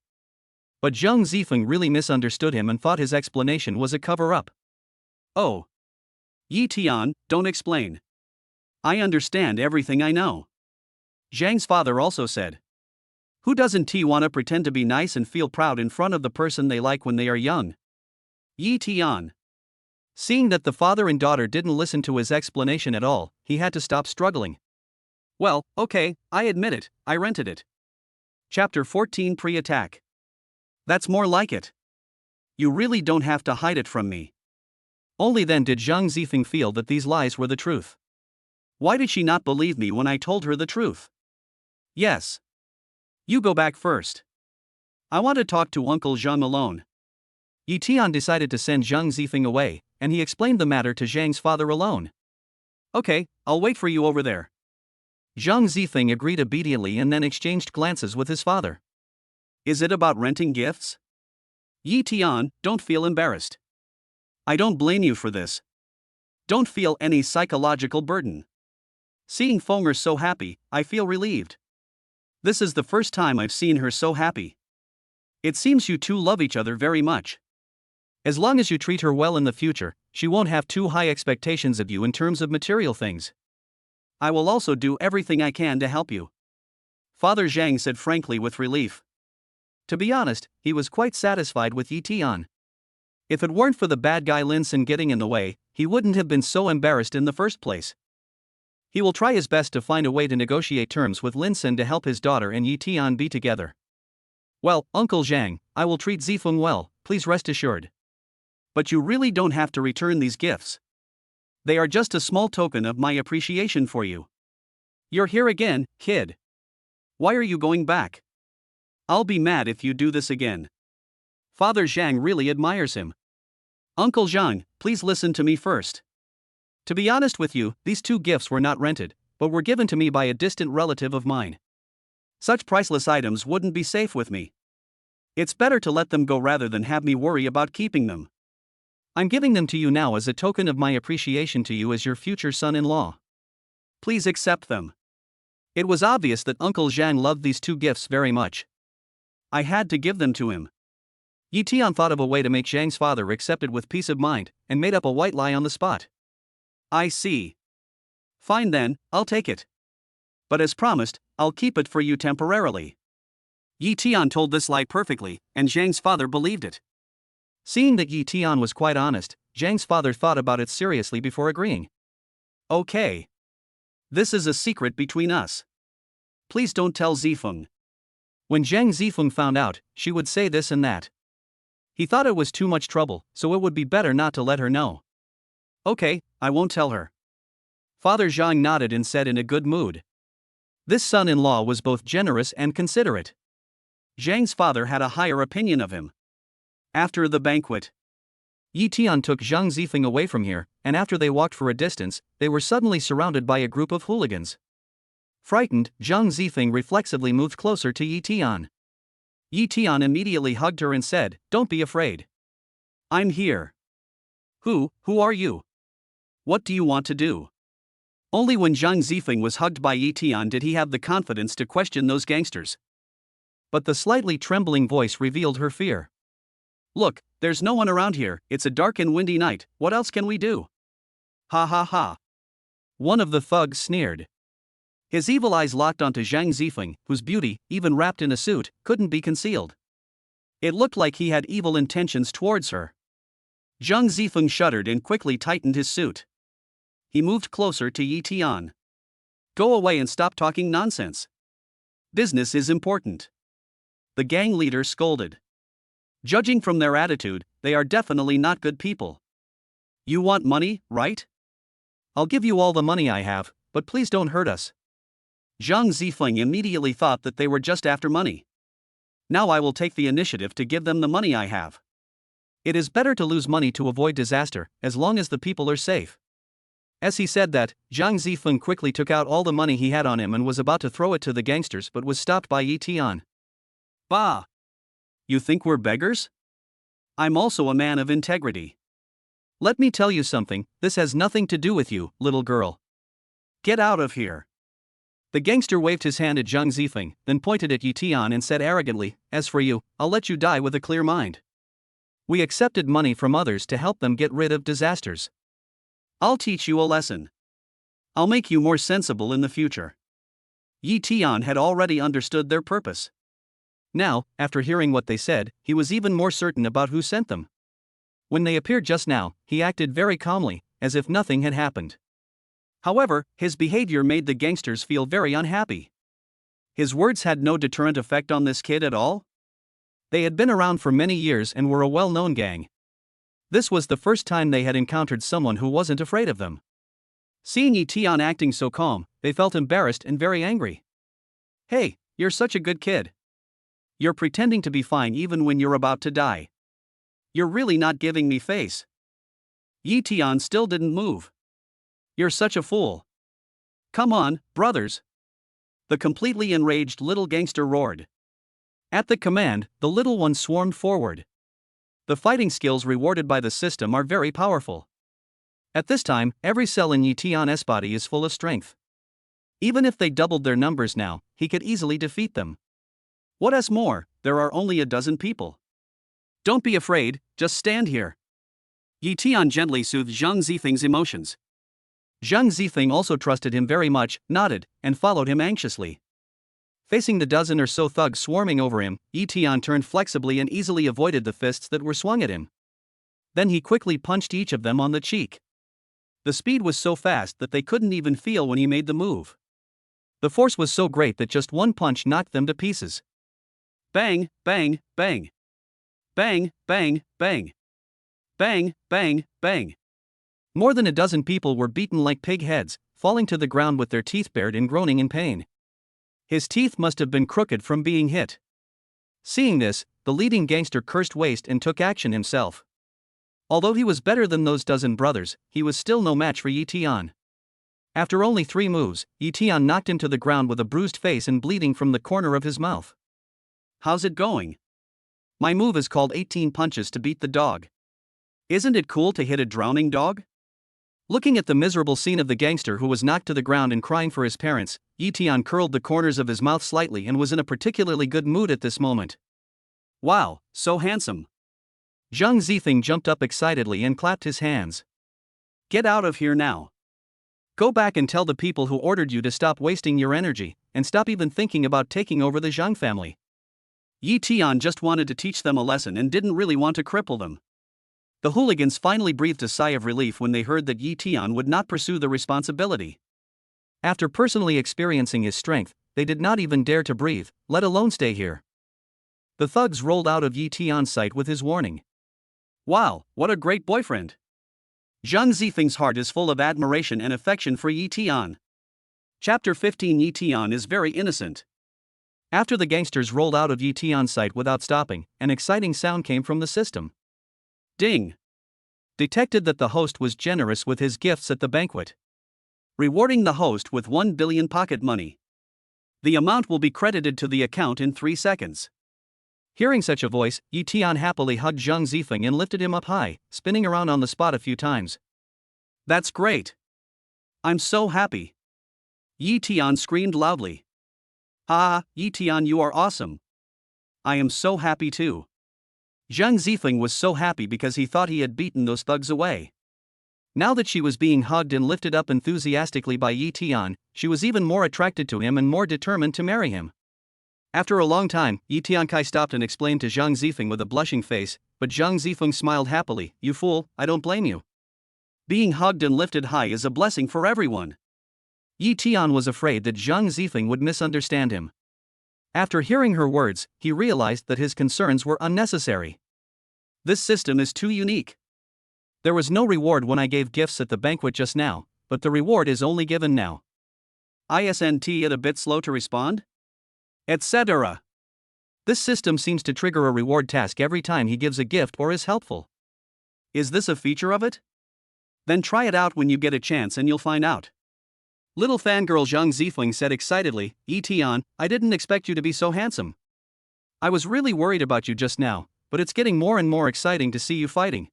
But Zhang Zifeng really misunderstood him and thought his explanation was a cover-up. Oh. Yi Tian, don't explain. I understand everything I know. Zhang's father also said. Who doesn't want to pretend to be nice and feel proud in front of the person they like when they are young? Yi Tian. Seeing that the father and daughter didn't listen to his explanation at all, he had to stop struggling. Well, okay, I admit it, I rented it. Chapter 14 Pre-Attack. That's more like it. You really don't have to hide it from me. Only then did Zhang Zifeng feel that these lies were the truth. Why did she not believe me when I told her the truth? Yes. You go back first. I want to talk to Uncle Zhang alone. Yi Tian decided to send Zhang Zifeng away, and he explained the matter to Zhang's father alone. Okay, I'll wait for you over there. Zhang Zifeng agreed obediently and then exchanged glances with his father. Is it about renting gifts? Yi Tian, don't feel embarrassed. I don't blame you for this. Don't feel any psychological burden. Seeing Fenger so happy, I feel relieved. This is the first time I've seen her so happy. It seems you two love each other very much. As long as you treat her well in the future, she won't have too high expectations of you in terms of material things. I will also do everything I can to help you. Father Zhang said frankly with relief. To be honest, he was quite satisfied with Yi Tian. If it weren't for the bad guy Lin Sun getting in the way, he wouldn't have been so embarrassed in the first place. He will try his best to find a way to negotiate terms with Lin Sun to help his daughter and Yi Tian be together. Well, Uncle Zhang, I will treat Zifeng well, please rest assured. But you really don't have to return these gifts. They are just a small token of my appreciation for you. You're here again, kid. Why are you going back? I'll be mad if you do this again. Father Zhang really admires him. Uncle Zhang, please listen to me first. To be honest with you, these two gifts were not rented, but were given to me by a distant relative of mine. Such priceless items wouldn't be safe with me. It's better to let them go rather than have me worry about keeping them. I'm giving them to you now as a token of my appreciation to you as your future son-in-law. Please accept them. It was obvious that Uncle Zhang loved these two gifts very much. I had to give them to him. Yi Tian thought of a way to make Zhang's father accept it with peace of mind, and made up a white lie on the spot. I see. Fine then, I'll take it. But as promised, I'll keep it for you temporarily. Yi Tian told this lie perfectly, and Zhang's father believed it. Seeing that Yi Tian was quite honest, Zhang's father thought about it seriously before agreeing. Okay. This is a secret between us. Please don't tell Zifeng. When Zhang Zifeng found out, she would say this and that. He thought it was too much trouble, so it would be better not to let her know. Okay, I won't tell her. Father Zhang nodded and said in a good mood. This son-in-law was both generous and considerate. Zhang's father had a higher opinion of him. After the banquet, Yi Tian took Zhang Zifeng away from here, and after they walked for a distance, they were suddenly surrounded by a group of hooligans. Frightened, Zhang Zifeng reflexively moved closer to Yi Tian. Yi Tian immediately hugged her and said, "Don't be afraid. I'm here." Who are you? What do you want to do? Only when Zhang Zifeng was hugged by Yi Tian did he have the confidence to question those gangsters. But the slightly trembling voice revealed her fear. Look, there's no one around here, it's a dark and windy night, what else can we do? Ha ha ha. One of the thugs sneered. His evil eyes locked onto Zhang Zifeng, whose beauty, even wrapped in a suit, couldn't be concealed. It looked like he had evil intentions towards her. Zhang Zifeng shuddered and quickly tightened his suit. He moved closer to Yi Tian. Go away and stop talking nonsense. Business is important. The gang leader scolded. Judging from their attitude, they are definitely not good people. You want money, right? I'll give you all the money I have, but please don't hurt us. Zhang Zifeng immediately thought that they were just after money. Now I will take the initiative to give them the money I have. It is better to lose money to avoid disaster, as long as the people are safe. As he said that, Zhang Zifeng quickly took out all the money he had on him and was about to throw it to the gangsters but was stopped by Yi Tian. Bah! You think we're beggars? I'm also a man of integrity. Let me tell you something, this has nothing to do with you, little girl. Get out of here. The gangster waved his hand at Zhang Zifeng, then pointed at Yi Tian and said arrogantly, as for you, I'll let you die with a clear mind. We accepted money from others to help them get rid of disasters. I'll teach you a lesson. I'll make you more sensible in the future. Yi Tian had already understood their purpose. Now, after hearing what they said, he was even more certain about who sent them. When they appeared just now, he acted very calmly, as if nothing had happened. However, his behavior made the gangsters feel very unhappy. His words had no deterrent effect on this kid at all? They had been around for many years and were a well-known gang. This was the first time they had encountered someone who wasn't afraid of them. Seeing Yi Tian acting so calm, they felt embarrassed and very angry. Hey, you're such a good kid. You're pretending to be fine even when you're about to die. You're really not giving me face. Yi Tian still didn't move. You're such a fool. Come on, brothers. The completely enraged little gangster roared. At the command, the little one swarmed forward. The fighting skills rewarded by the system are very powerful. At this time, every cell in Yi Tian's body is full of strength. Even if they doubled their numbers now, he could easily defeat them. What is more, there are only a dozen people. Don't be afraid, just stand here. Yi Tian gently soothed Zhang Zifeng's emotions. Zhang Zifeng also trusted him very much, nodded, and followed him anxiously. Facing the dozen or so thugs swarming over him, Yi Tian turned flexibly and easily avoided the fists that were swung at him. Then he quickly punched each of them on the cheek. The speed was so fast that they couldn't even feel when he made the move. The force was so great that just one punch knocked them to pieces. Bang, bang, bang. Bang, bang, bang. Bang, bang, bang. More than a dozen people were beaten like pig heads, falling to the ground with their teeth bared and groaning in pain. His teeth must have been crooked from being hit. Seeing this, the leading gangster cursed waste and took action himself. Although he was better than those dozen brothers, he was still no match for Yi Tian. After only 3 moves, Yi Tian knocked him to the ground with a bruised face and bleeding from the corner of his mouth. How's it going? My move is called 18 punches to beat the dog. Isn't it cool to hit a drowning dog? Looking at the miserable scene of the gangster who was knocked to the ground and crying for his parents, Yi Tian curled the corners of his mouth slightly and was in a particularly good mood at this moment. Wow, so handsome. Zhang Zifeng jumped up excitedly and clapped his hands. Get out of here now. Go back and tell the people who ordered you to stop wasting your energy, and stop even thinking about taking over the Zhang family. Yi Tian just wanted to teach them a lesson and didn't really want to cripple them. The hooligans finally breathed a sigh of relief when they heard that Yi Tian would not pursue the responsibility. After personally experiencing his strength, they did not even dare to breathe, let alone stay here. The thugs rolled out of Yi Tian's sight with his warning. Wow, what a great boyfriend! Zhang Zifeng's heart is full of admiration and affection for Yi Tian. Chapter 15. Yi Tian is very innocent. After the gangsters rolled out of Yi Tian's sight without stopping, an exciting sound came from the system. Ding! Detected that the host was generous with his gifts at the banquet. Rewarding the host with 1 billion pocket money. The amount will be credited to the account in 3 seconds. Hearing such a voice, Yi Tian happily hugged Zhang Zifeng and lifted him up high, spinning around on the spot a few times. That's great! I'm so happy! Yi Tian screamed loudly. Ah, Yi Tian, you are awesome! I am so happy too. Zhang Zifeng was so happy because he thought he had beaten those thugs away. Now that she was being hugged and lifted up enthusiastically by Yi Tian, she was even more attracted to him and more determined to marry him. After a long time, Yi Tiankai stopped and explained to Zhang Zifeng with a blushing face, but Zhang Zifeng smiled happily. You fool, I don't blame you. Being hugged and lifted high is a blessing for everyone. Yi Tian was afraid that Zhang Zifeng would misunderstand him. After hearing her words, he realized that his concerns were unnecessary. This system is too unique. There was no reward when I gave gifts at the banquet just now, but the reward is only given now. Isn't it a bit slow to respond? Etc. This system seems to trigger a reward task every time he gives a gift or is helpful. Is this a feature of it? Then try it out when you get a chance and you'll find out. Little fangirl Zhang Zifeng said excitedly, Yi Tian, I didn't expect you to be so handsome. I was really worried about you just now, but it's getting more and more exciting to see you fighting.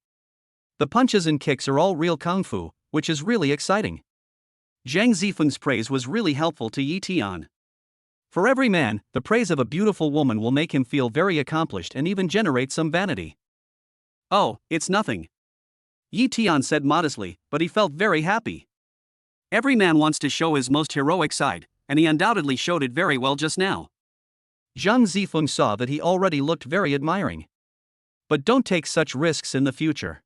The punches and kicks are all real kung fu, which is really exciting. Zhang Zifeng's praise was really helpful to Yi Tian. For every man, the praise of a beautiful woman will make him feel very accomplished and even generate some vanity. Oh, it's nothing. Yi Tian said modestly, but he felt very happy. Every man wants to show his most heroic side, and he undoubtedly showed it very well just now. Zhang Zifeng saw that he already looked very admiring. But don't take such risks in the future.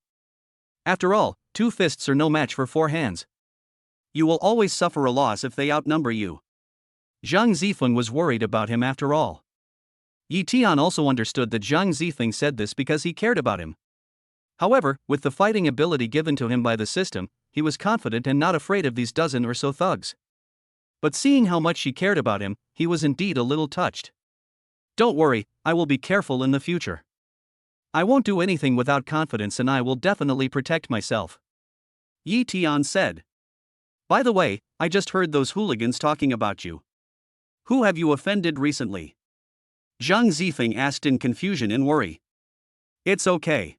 After all, 2 fists are no match for 4 hands. You will always suffer a loss if they outnumber you. Zhang Zifeng was worried about him after all. Yi Tian also understood that Zhang Zifeng said this because he cared about him. However, with the fighting ability given to him by the system, he was confident and not afraid of these dozen or so thugs. But seeing how much she cared about him, he was indeed a little touched. Don't worry, I will be careful in the future. I won't do anything without confidence and I will definitely protect myself. Yi Tian said. By the way, I just heard those hooligans talking about you. Who have you offended recently? Zhang Zifeng asked in confusion and worry. It's okay.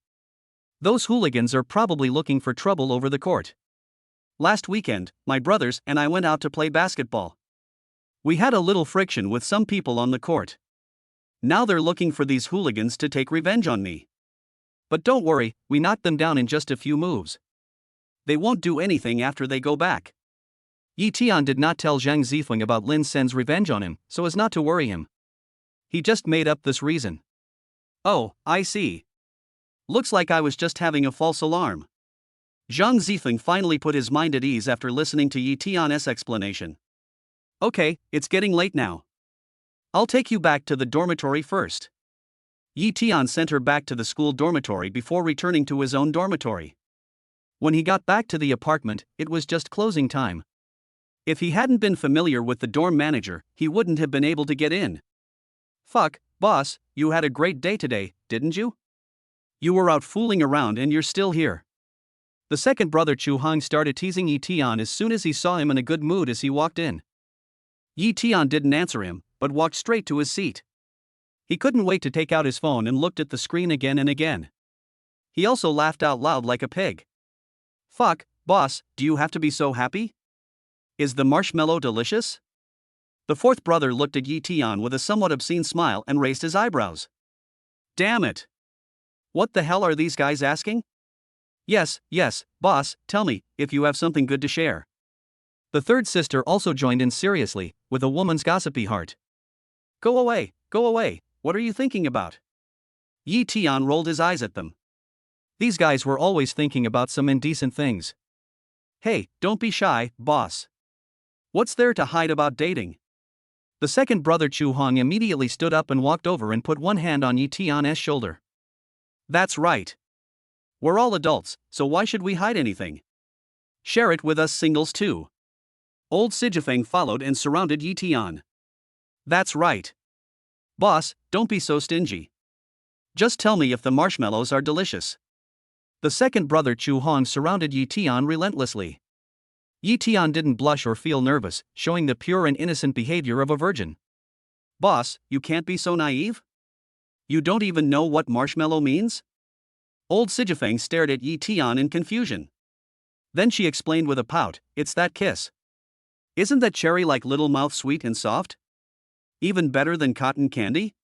Those hooligans are probably looking for trouble over the court. Last weekend, my brothers and I went out to play basketball. We had a little friction with some people on the court. Now they're looking for these hooligans to take revenge on me. But don't worry, we knocked them down in just a few moves. They won't do anything after they go back. Yi Tian did not tell Zhang Zifeng about Lin Sen's revenge on him, so as not to worry him. He just made up this reason. Oh, I see. Looks like I was just having a false alarm. Zhang Zifeng finally put his mind at ease after listening to Yi Tian's explanation. Okay, it's getting late now. I'll take you back to the dormitory first. Yi Tian sent her back to the school dormitory before returning to his own dormitory. When he got back to the apartment, it was just closing time. If he hadn't been familiar with the dorm manager, he wouldn't have been able to get in. Fuck, boss, you had a great day today, didn't you? You were out fooling around and you're still here. The second brother Chu Hong started teasing Yi Tian as soon as he saw him in a good mood as he walked in. Yi Tian didn't answer him, but walked straight to his seat. He couldn't wait to take out his phone and looked at the screen again and again. He also laughed out loud like a pig. Fuck, boss, do you have to be so happy? Is the marshmallow delicious? The fourth brother looked at Yi Tian with a somewhat obscene smile and raised his eyebrows. Damn it! What the hell are these guys asking? Yes, boss, tell me, if you have something good to share. The third sister also joined in seriously, with a woman's gossipy heart. Go away, what are you thinking about? Yi Tian rolled his eyes at them. These guys were always thinking about some indecent things. Hey, don't be shy, boss. What's there to hide about dating? The second brother Chu Hong immediately stood up and walked over and put one hand on Yi Tian's shoulder. That's right. We're all adults, so why should we hide anything? Share it with us singles too. Old Sijifeng followed and surrounded Yi Tian. That's right. Boss, don't be so stingy. Just tell me if the marshmallows are delicious. The second brother Chu Hong surrounded Yi Tian relentlessly. Yi Tian didn't blush or feel nervous, showing the pure and innocent behavior of a virgin. Boss, you can't be so naive? You don't even know what marshmallow means? Old Sijifeng stared at Yi Tian in confusion. Then she explained with a pout, it's that kiss. Isn't that cherry like little mouth sweet and soft? Even better than cotton candy?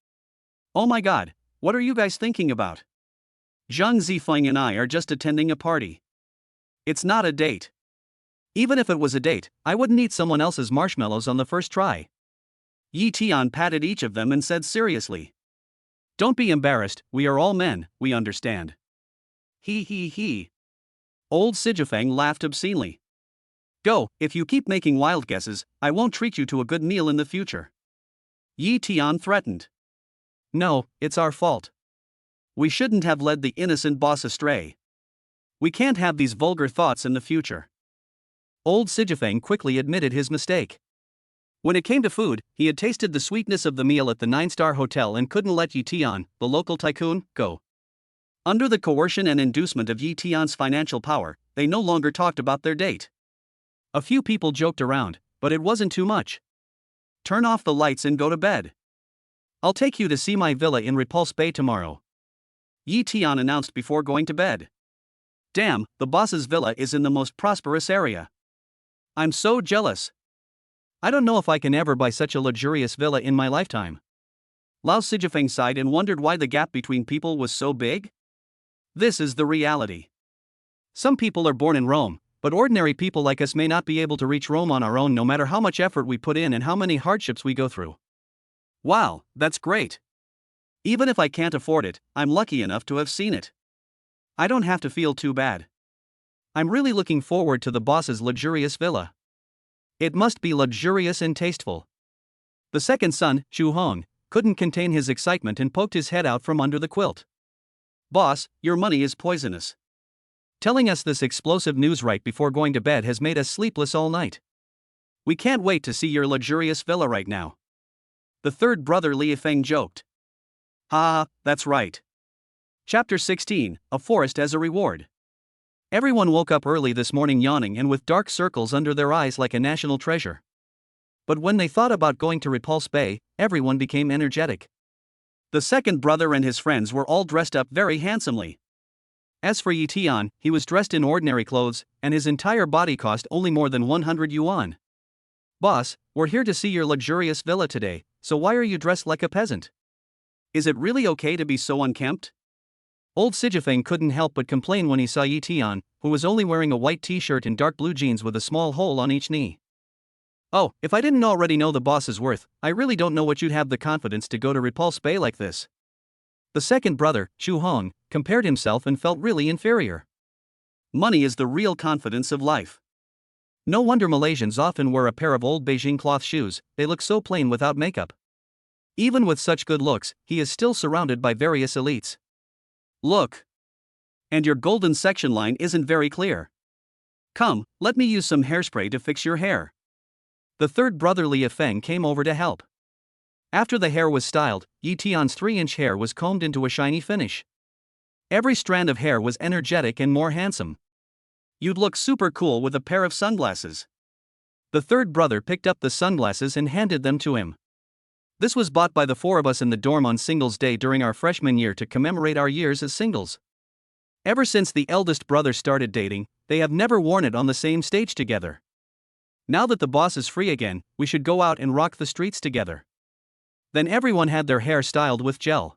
Oh my god, what are you guys thinking about? Zhang Zifeng and I are just attending a party. It's not a date. Even if it was a date, I wouldn't eat someone else's marshmallows on the first try. Yi Tian patted each of them and said seriously. Don't be embarrassed, we are all men, we understand. He. Old Sijifeng laughed obscenely. Go, if you keep making wild guesses, I won't treat you to a good meal in the future. Yi Tian threatened. No, it's our fault. We shouldn't have led the innocent boss astray. We can't have these vulgar thoughts in the future. Old Sijifeng quickly admitted his mistake. When it came to food, he had tasted the sweetness of the meal at the 9-star hotel and couldn't let Yi Tian, the local tycoon, go. Under the coercion and inducement of Yi Tian's financial power, they no longer talked about their date. A few people joked around, but it wasn't too much. Turn off the lights and go to bed. I'll take you to see my villa in Repulse Bay tomorrow. Yi Tian announced before going to bed. Damn, the boss's villa is in the most prosperous area. I'm so jealous. I don't know if I can ever buy such a luxurious villa in my lifetime. Lao Sijifeng sighed and wondered why the gap between people was so big. This is the reality. Some people are born in Rome, but ordinary people like us may not be able to reach Rome on our own no matter how much effort we put in and how many hardships we go through. Wow, that's great. Even if I can't afford it, I'm lucky enough to have seen it. I don't have to feel too bad. I'm really looking forward to the boss's luxurious villa. It must be luxurious and tasteful. The second son, Chu Hong, couldn't contain his excitement and poked his head out from under the quilt. Boss, your money is poisonous. Telling us this explosive news right before going to bed has made us sleepless all night. We can't wait to see your luxurious villa right now. The third brother Li Feng joked. Ha, that's right. Chapter 16, A Forest as a Reward. Everyone woke up early this morning yawning and with dark circles under their eyes like a national treasure. But when they thought about going to Repulse Bay, everyone became energetic. The second brother and his friends were all dressed up very handsomely. As for Yi Tian, he was dressed in ordinary clothes, and his entire body cost only more than 100 yuan. Boss, we're here to see your luxurious villa today, so why are you dressed like a peasant? Is it really okay to be so unkempt? Old Sijifeng couldn't help but complain when he saw Yi Tian, who was only wearing a white t-shirt and dark blue jeans with a small hole on each knee. Oh, if I didn't already know the boss's worth, I really don't know what you'd have the confidence to go to Repulse Bay like this. The second brother, Chu Hong, compared himself and felt really inferior. Money is the real confidence of life. No wonder Malaysians often wear a pair of old Beijing cloth shoes, they look so plain without makeup. Even with such good looks, he is still surrounded by various elites. Look. And your golden section line isn't very clear. Come, let me use some hairspray to fix your hair. The third brother Lia Feng came over to help. After the hair was styled, Yi Tian's 3-inch hair was combed into a shiny finish. Every strand of hair was energetic and more handsome. You'd look super cool with a pair of sunglasses. The third brother picked up the sunglasses and handed them to him. This was bought by the 4 of us in the dorm on Singles Day during our freshman year to commemorate our years as singles. Ever since the eldest brother started dating, they have never worn it on the same stage together. Now that the boss is free again, we should go out and rock the streets together. Then everyone had their hair styled with gel.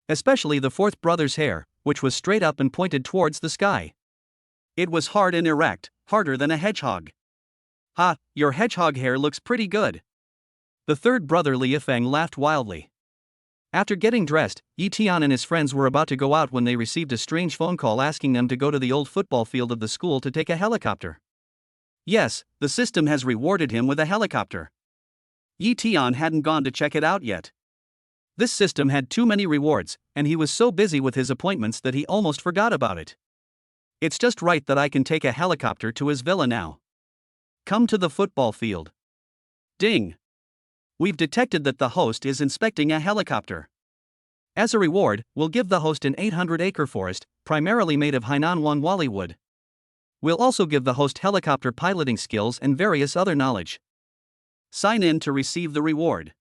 Especially the fourth brother's hair, which was straight up and pointed towards the sky. It was hard and erect, harder than a hedgehog. Ha, your hedgehog hair looks pretty good. The third brother Lia Feng laughed wildly. After getting dressed, Yi Tian and his friends were about to go out when they received a strange phone call asking them to go to the old football field of the school to take a helicopter. Yes, the system has rewarded him with a helicopter. Yi Tian hadn't gone to check it out yet. This system had too many rewards, and he was so busy with his appointments that he almost forgot about it. It's just right that I can take a helicopter to his villa now. Come to the football field. Ding! We've detected that the host is inspecting a helicopter. As a reward, we'll give the host an 800-acre forest, primarily made of Hainan Wangwali wood. We'll also give the host helicopter piloting skills and various other knowledge. Sign in to receive the reward.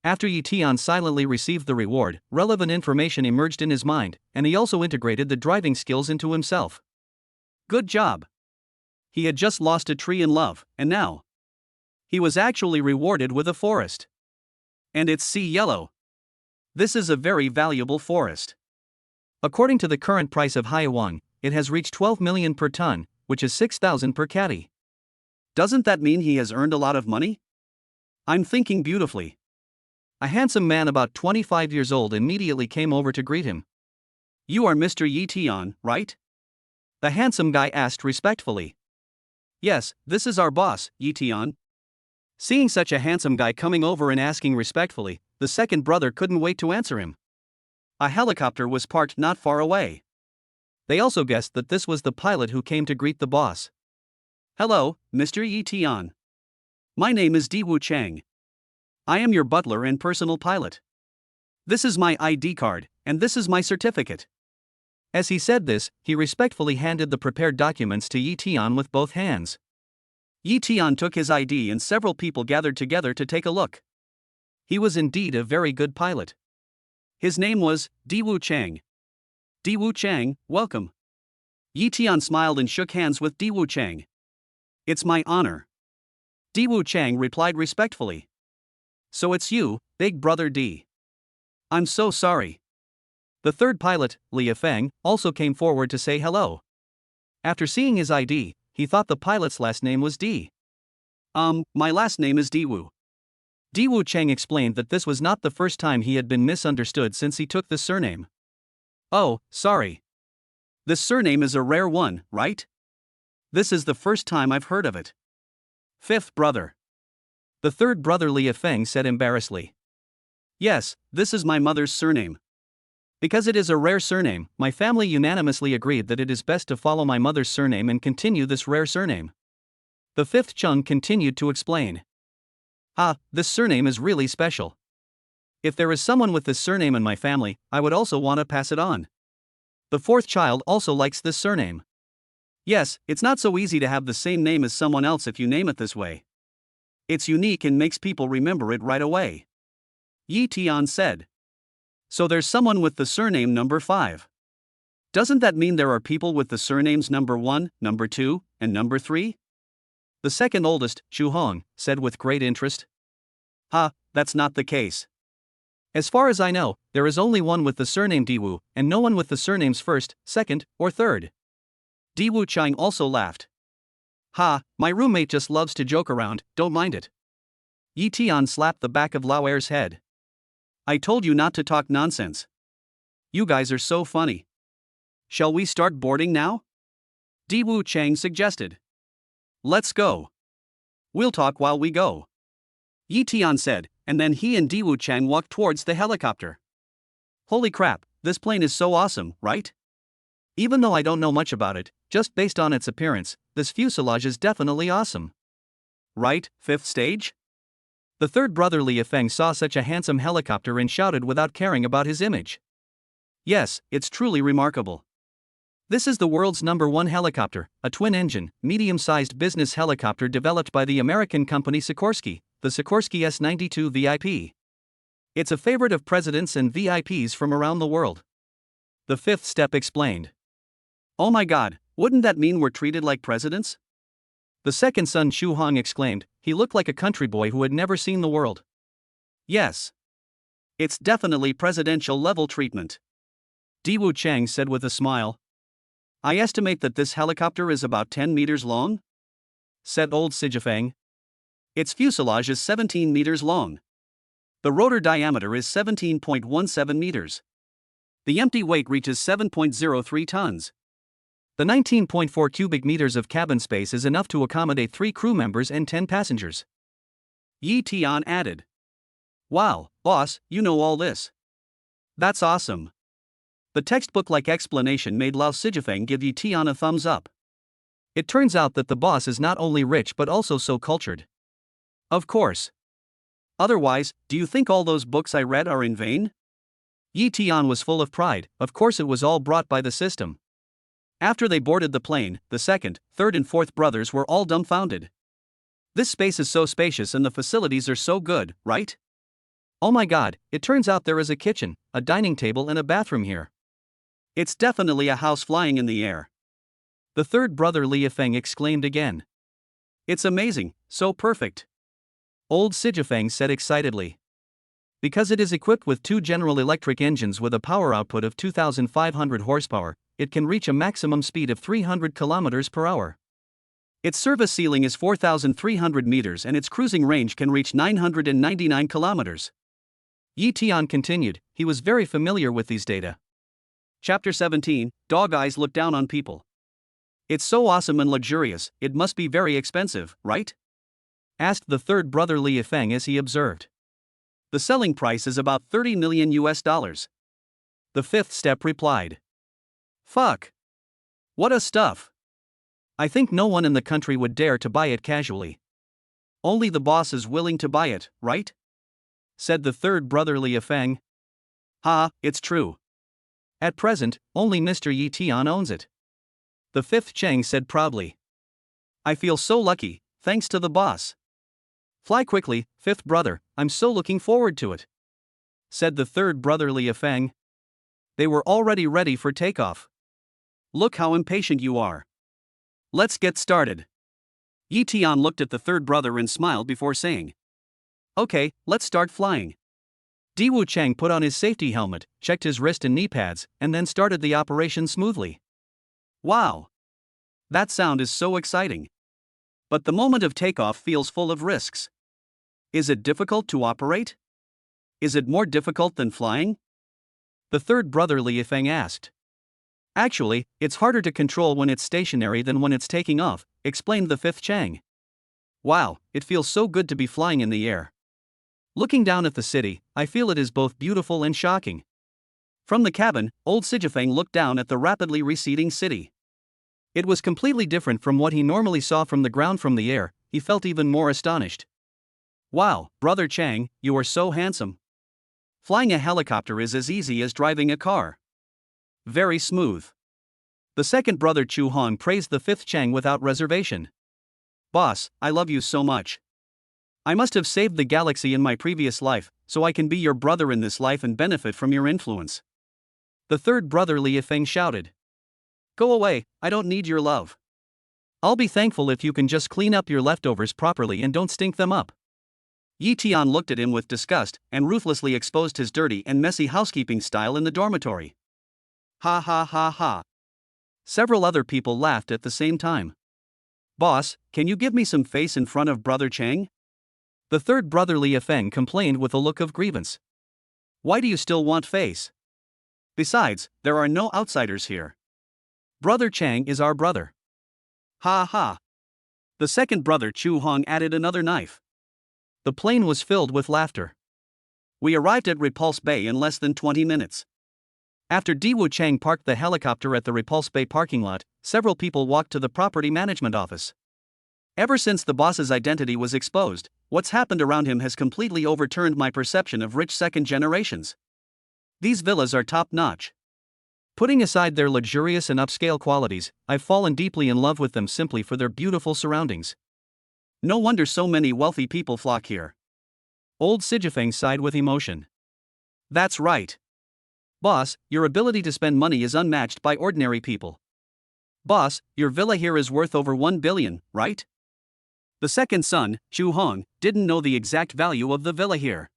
After Yi Tian silently received the reward, relevant information emerged in his mind, and he also integrated the driving skills into himself. Good job! He had just lost a tree in love, and now he was actually rewarded with a forest. And it's sea yellow. This is a very valuable forest. According to the current price of Haiwang, it has reached 12 million per ton, which is 6,000 per caddy. Doesn't that mean he has earned a lot of money? I'm thinking beautifully. A handsome man about 25 years old immediately came over to greet him. You are Mr. Yi Tian, right? The handsome guy asked respectfully. Yes, this is our boss, Yi Tian. Seeing such a handsome guy coming over and asking respectfully, the second brother couldn't wait to answer him. A helicopter was parked not far away. They also guessed that this was the pilot who came to greet the boss. Hello, Mr. Yi Tian. My name is Diwu Chang. I am your butler and personal pilot. This is my ID card, and this is my certificate. As he said this, he respectfully handed the prepared documents to Yi Tian with both hands. Yi Tian took his ID and several people gathered together to take a look. He was indeed a very good pilot. His name was Diwu Chang. Diwu Chang, welcome. Yi Tian smiled and shook hands with Diwu Chang. It's my honor. Diwu Chang replied respectfully. So it's you, big brother D. I'm so sorry. The third pilot, Lia Feng, also came forward to say hello. After seeing his ID, he thought the pilot's last name was D. My last name is Diwu. Diwu Chang explained that this was not the first time he had been misunderstood since he took the surname. Oh, sorry. This surname is a rare one, right? This is the first time I've heard of it. Fifth brother. The third brother Lia Feng said embarrassedly. Yes, this is my mother's surname. Because it is a rare surname, my family unanimously agreed that it is best to follow my mother's surname and continue this rare surname. The fifth Chung continued to explain. This surname is really special. If there is someone with this surname in my family, I would also want to pass it on. The fourth child also likes this surname. Yes, it's not so easy to have the same name as someone else if you name it this way. It's unique and makes people remember it right away. Yi Tian said. So there's someone with the surname number 5. Doesn't that mean there are people with the surnames number 1, number 2, and number 3? The second oldest, Xu Hong, said with great interest. That's not the case. As far as I know, there is only one with the surname Diwu, and no one with the surnames 1st, 2nd, or 3rd. Diwu Chang also laughed. My roommate just loves to joke around, don't mind it. Yi Tian slapped the back of Lao Er's head. I told you not to talk nonsense. You guys are so funny. Shall we start boarding now? Diwu Chang suggested. Let's go. We'll talk while we go. Yi Tian said, and then he and Diwu Chang walked towards the helicopter. Holy crap, this plane is so awesome, right? Even though I don't know much about it, just based on its appearance, this fuselage is definitely awesome. Right, fifth stage? The third brother Li Yifeng saw such a handsome helicopter and shouted without caring about his image. Yes, it's truly remarkable. This is the world's #1 helicopter, a twin-engine, medium-sized business helicopter developed by the American company Sikorsky, the Sikorsky S-92 VIP. It's a favorite of presidents and VIPs from around the world. The fifth step explained. Oh my god, wouldn't that mean we're treated like presidents? The second son Chu Hong exclaimed. He looked like a country boy who had never seen the world. Yes. It's definitely presidential level treatment. Diwu Chang said with a smile. I estimate that this helicopter is about 10 meters long? Said old Sijifeng. Its fuselage is 17 meters long. The rotor diameter is 17.17 meters. The empty weight reaches 7.03 tons. The 19.4 cubic meters of cabin space is enough to accommodate 3 crew members and 10 passengers. Yi Tian added. Wow, boss, you know all this. That's awesome. The textbook-like explanation made Lao Sijifeng give Yi Tian a thumbs up. It turns out that the boss is not only rich but also so cultured. Of course. Otherwise, do you think all those books I read are in vain? Yi Tian was full of pride. Of course it was all brought by the system. After they boarded the plane, the second, third and fourth brothers were all dumbfounded. This space is so spacious and the facilities are so good, right? Oh my god, it turns out there is a kitchen, a dining table and a bathroom here. It's definitely a house flying in the air. The third brother Li Yifeng exclaimed again. It's amazing, so perfect. Old Sijifeng said excitedly. Because it is equipped with 2 General Electric engines with a power output of 2,500 horsepower, it can reach a maximum speed of 300 kilometers per hour. Its service ceiling is 4,300 meters and its cruising range can reach 999 kilometers. Yi Tian continued. He was very familiar with these data. Chapter 17, Dog Eyes Look Down on People. It's so awesome and luxurious, it must be very expensive, right? Asked the third brother Li Yifeng as he observed. The selling price is about $30 million. The fifth step replied. Fuck. What a stuff. I think no one in the country would dare to buy it casually. Only the boss is willing to buy it, right? Said the third brother Li Yifeng. Ha, it's true. At present, only Mr. Yi Tian owns it. The fifth Chang said proudly. I feel so lucky, thanks to the boss. Fly quickly, fifth brother, I'm so looking forward to it. Said the third brother Li Yifeng. They were already ready for takeoff. Look how impatient you are. Let's get started. Yi Tian looked at the third brother and smiled before saying. Okay, let's start flying. Diwu Chang put on his safety helmet, checked his wrist and knee pads, and then started the operation smoothly. Wow! That sound is so exciting. But the moment of takeoff feels full of risks. Is it difficult to operate? Is it more difficult than flying? The third brother Li Yifeng asked. Actually, it's harder to control when it's stationary than when it's taking off, explained the fifth Chang. Wow, it feels so good to be flying in the air. Looking down at the city, I feel it is both beautiful and shocking. From the cabin, old Sijifeng looked down at the rapidly receding city. It was completely different from what he normally saw from the ground. From the air, he felt even more astonished. Wow, brother Chang, you are so handsome. Flying a helicopter is as easy as driving a car. Very smooth. The second brother Chu Hong praised the fifth Chang without reservation. Boss, I love you so much. I must have saved the galaxy in my previous life, so I can be your brother in this life and benefit from your influence. The third brother Li Yifeng shouted. Go away, I don't need your love. I'll be thankful if you can just clean up your leftovers properly and don't stink them up. Yi Tian looked at him with disgust and ruthlessly exposed his dirty and messy housekeeping style in the dormitory. Ha ha ha ha. Several other people laughed at the same time. Boss, can you give me some face in front of brother Chang? The third brother Li Yifeng complained with a look of grievance. Why do you still want face? Besides, there are no outsiders here. Brother Chang is our brother. Ha ha. The second brother Chu Hong added another knife. The plane was filled with laughter. We arrived at Repulse Bay in less than 20 minutes. After Daewoo Chang parked the helicopter at the Repulse Bay parking lot, several people walked to the property management office. Ever since the boss's identity was exposed, what's happened around him has completely overturned my perception of rich second generations. These villas are top-notch. Putting aside their luxurious and upscale qualities, I've fallen deeply in love with them simply for their beautiful surroundings. No wonder so many wealthy people flock here. Old Sijifeng sighed with emotion. That's right. Boss, your ability to spend money is unmatched by ordinary people. Boss, your villa here is worth over 1 billion, right? The second son, Chu Hong, didn't know the exact value of the villa here.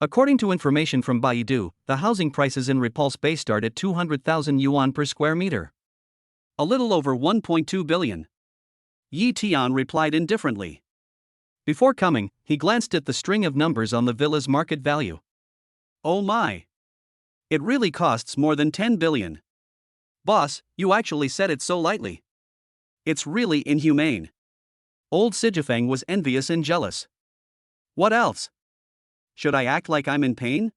According to information from Baidu, the housing prices in Repulse Bay start at 200,000 yuan per square meter. A little over 1.2 billion. Yi Tian replied indifferently. Before coming, he glanced at the string of numbers on the villa's market value. Oh my! It really costs more than 10 billion. Boss, you actually said it so lightly. It's really inhumane. Old Sijifeng was envious and jealous. What else? Should I act like I'm in pain?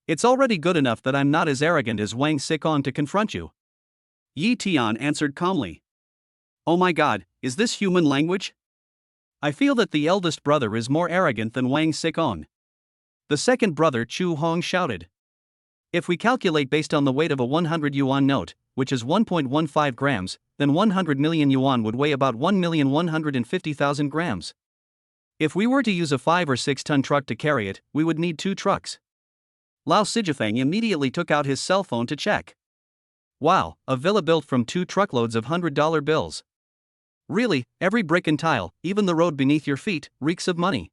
It's already good enough that I'm not as arrogant as Wang Xikon to confront you. Yi Tian answered calmly. Oh my god, is this human language? I feel that the eldest brother is more arrogant than Wang Xikon. The second brother Chu Hong shouted. If we calculate based on the weight of a 100 yuan note, which is 1.15 grams, then 100 million yuan would weigh about 1,150,000 grams. If we were to use a 5 or 6 ton truck to carry it, we would need 2 trucks. Lao Sijifeng immediately took out his cell phone to check. Wow, a villa built from 2 truckloads of $100 bills. Really, every brick and tile, even the road beneath your feet, reeks of money.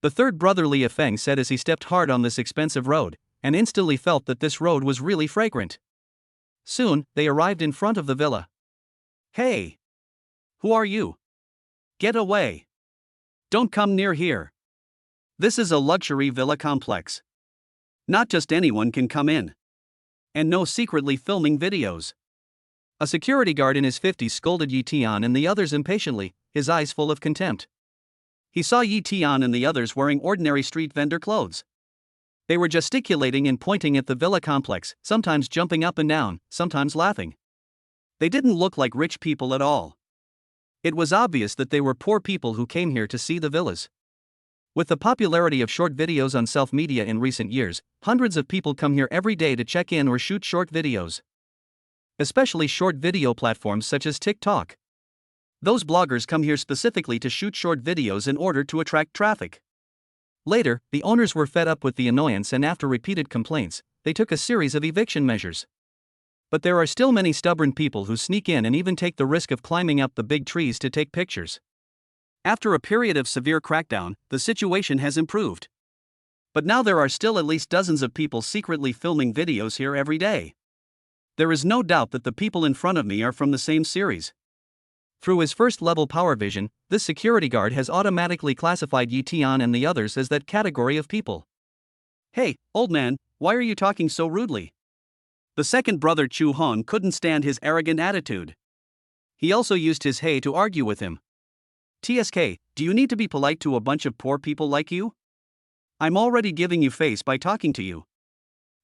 The third brother Li Feng said as he stepped hard on this expensive road, and instantly felt that this road was really fragrant. Soon, they arrived in front of the villa. Hey! Who are you? Get away! Don't come near here. This is a luxury villa complex. Not just anyone can come in. And no secretly filming videos. A security guard in his 50s scolded Yi Tian and the others impatiently, his eyes full of contempt. He saw Yi Tian and the others wearing ordinary street vendor clothes. They were gesticulating and pointing at the villa complex, sometimes jumping up and down, sometimes laughing. They didn't look like rich people at all. It was obvious that they were poor people who came here to see the villas. With the popularity of short videos on self-media in recent years, hundreds of people come here every day to check in or shoot short videos. Especially short video platforms such as TikTok. Those bloggers come here specifically to shoot short videos in order to attract traffic. Later, the owners were fed up with the annoyance and after repeated complaints, they took a series of eviction measures. But there are still many stubborn people who sneak in and even take the risk of climbing up the big trees to take pictures. After a period of severe crackdown, the situation has improved. But now there are still at least dozens of people secretly filming videos here every day. There is no doubt that the people in front of me are from the same series. Through his first-level power vision, this security guard has automatically classified Yi Tian and the others as that category of people. Hey, old man, why are you talking so rudely? The second brother Chu Hong couldn't stand his arrogant attitude. He also used his hey to argue with him. TSK, do you need to be polite to a bunch of poor people like you? I'm already giving you face by talking to you.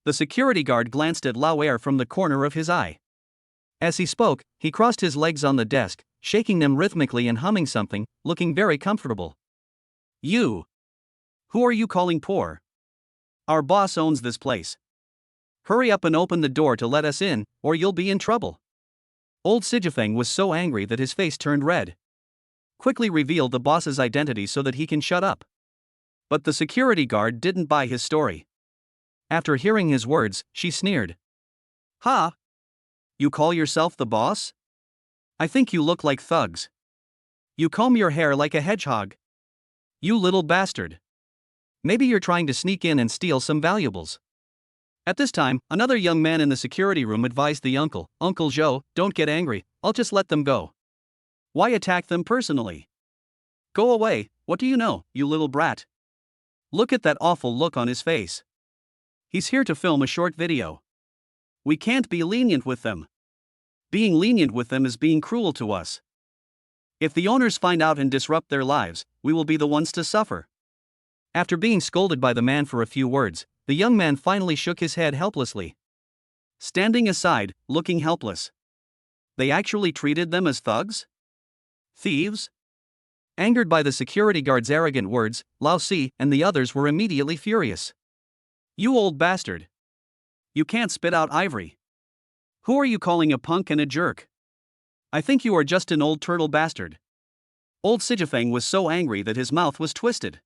The security guard glanced at Lao Er from the corner of his eye. As he spoke, he crossed his legs on the desk, shaking them rhythmically and humming something, looking very comfortable. You! Who are you calling poor? Our boss owns this place. Hurry up and open the door to let us in, or you'll be in trouble. Old Sijifeng was so angry that his face turned red. Quickly revealed the boss's identity so that he can shut up. But the security guard didn't buy his story. After hearing his words, she sneered. Ha! You call yourself the boss? I think you look like thugs. You comb your hair like a hedgehog. You little bastard. Maybe you're trying to sneak in and steal some valuables. At this time, another young man in the security room advised the uncle, Uncle Zhou, don't get angry, I'll just let them go. Why attack them personally? Go away, what do you know, you little brat? Look at that awful look on his face. He's here to film a short video. We can't be lenient with them. Being lenient with them is being cruel to us. If the owners find out and disrupt their lives, we will be the ones to suffer. After being scolded by the man for a few words, the young man finally shook his head helplessly. standing aside, looking helpless. They actually treated them as thugs? Thieves? Angered by the security guard's arrogant words, Lao Si and the others were immediately furious. You old bastard! You can't spit out ivory. Who are you calling a punk and a jerk? I think you are just an old turtle bastard. Old Sijafeng was so angry that his mouth was twisted.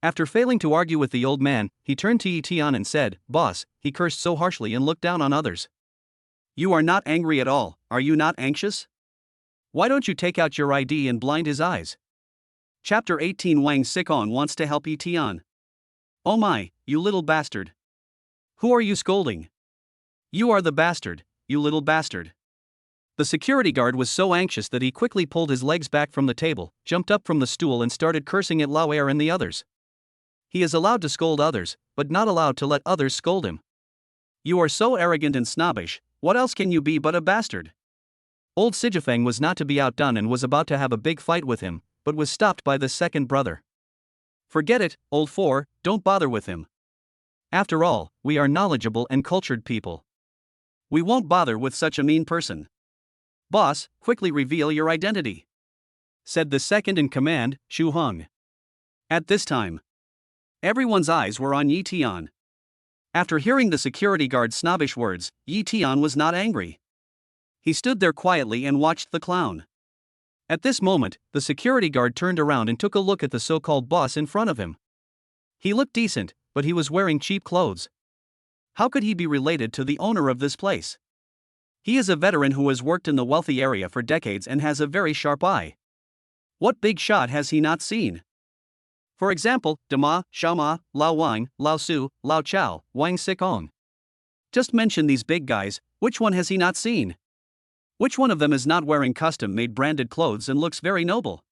After failing to argue with the old man, he turned to Yi Tian and said, Boss, he cursed so harshly and looked down on others. You are not angry at all, are you not anxious? Why don't you take out your ID and blind his eyes? Chapter 18 Wang Sikong wants to help Yi Tian. Oh my, you little bastard. Who are you scolding? You are the bastard, you little bastard. The security guard was so anxious that he quickly pulled his legs back from the table, jumped up from the stool and started cursing at Lao Er and the others. He is allowed to scold others, but not allowed to let others scold him. You are so arrogant and snobbish, what else can you be but a bastard? Old Sijafeng was not to be outdone and was about to have a big fight with him, but was stopped by the second brother. Forget it, old four, don't bother with him. After all, we are knowledgeable and cultured people. We won't bother with such a mean person. Boss, quickly reveal your identity, said the second in command, Shu Hung. At this time, everyone's eyes were on Yi Tian. After hearing the security guard's snobbish words, Yi Tian was not angry. He stood there quietly and watched the clown. At this moment, the security guard turned around and took a look at the so-called boss in front of him. He looked decent, but he was wearing cheap clothes. How could he be related to the owner of this place? He is a veteran who has worked in the wealthy area for decades and has a very sharp eye. What big shot has he not seen? For example, Dama, Xiaoma, Lao Wang, Lao Su, Lao Chao, Wang Sikong. Just mention these big guys, which one has he not seen? Which one of them is not wearing custom-made branded clothes and looks very noble?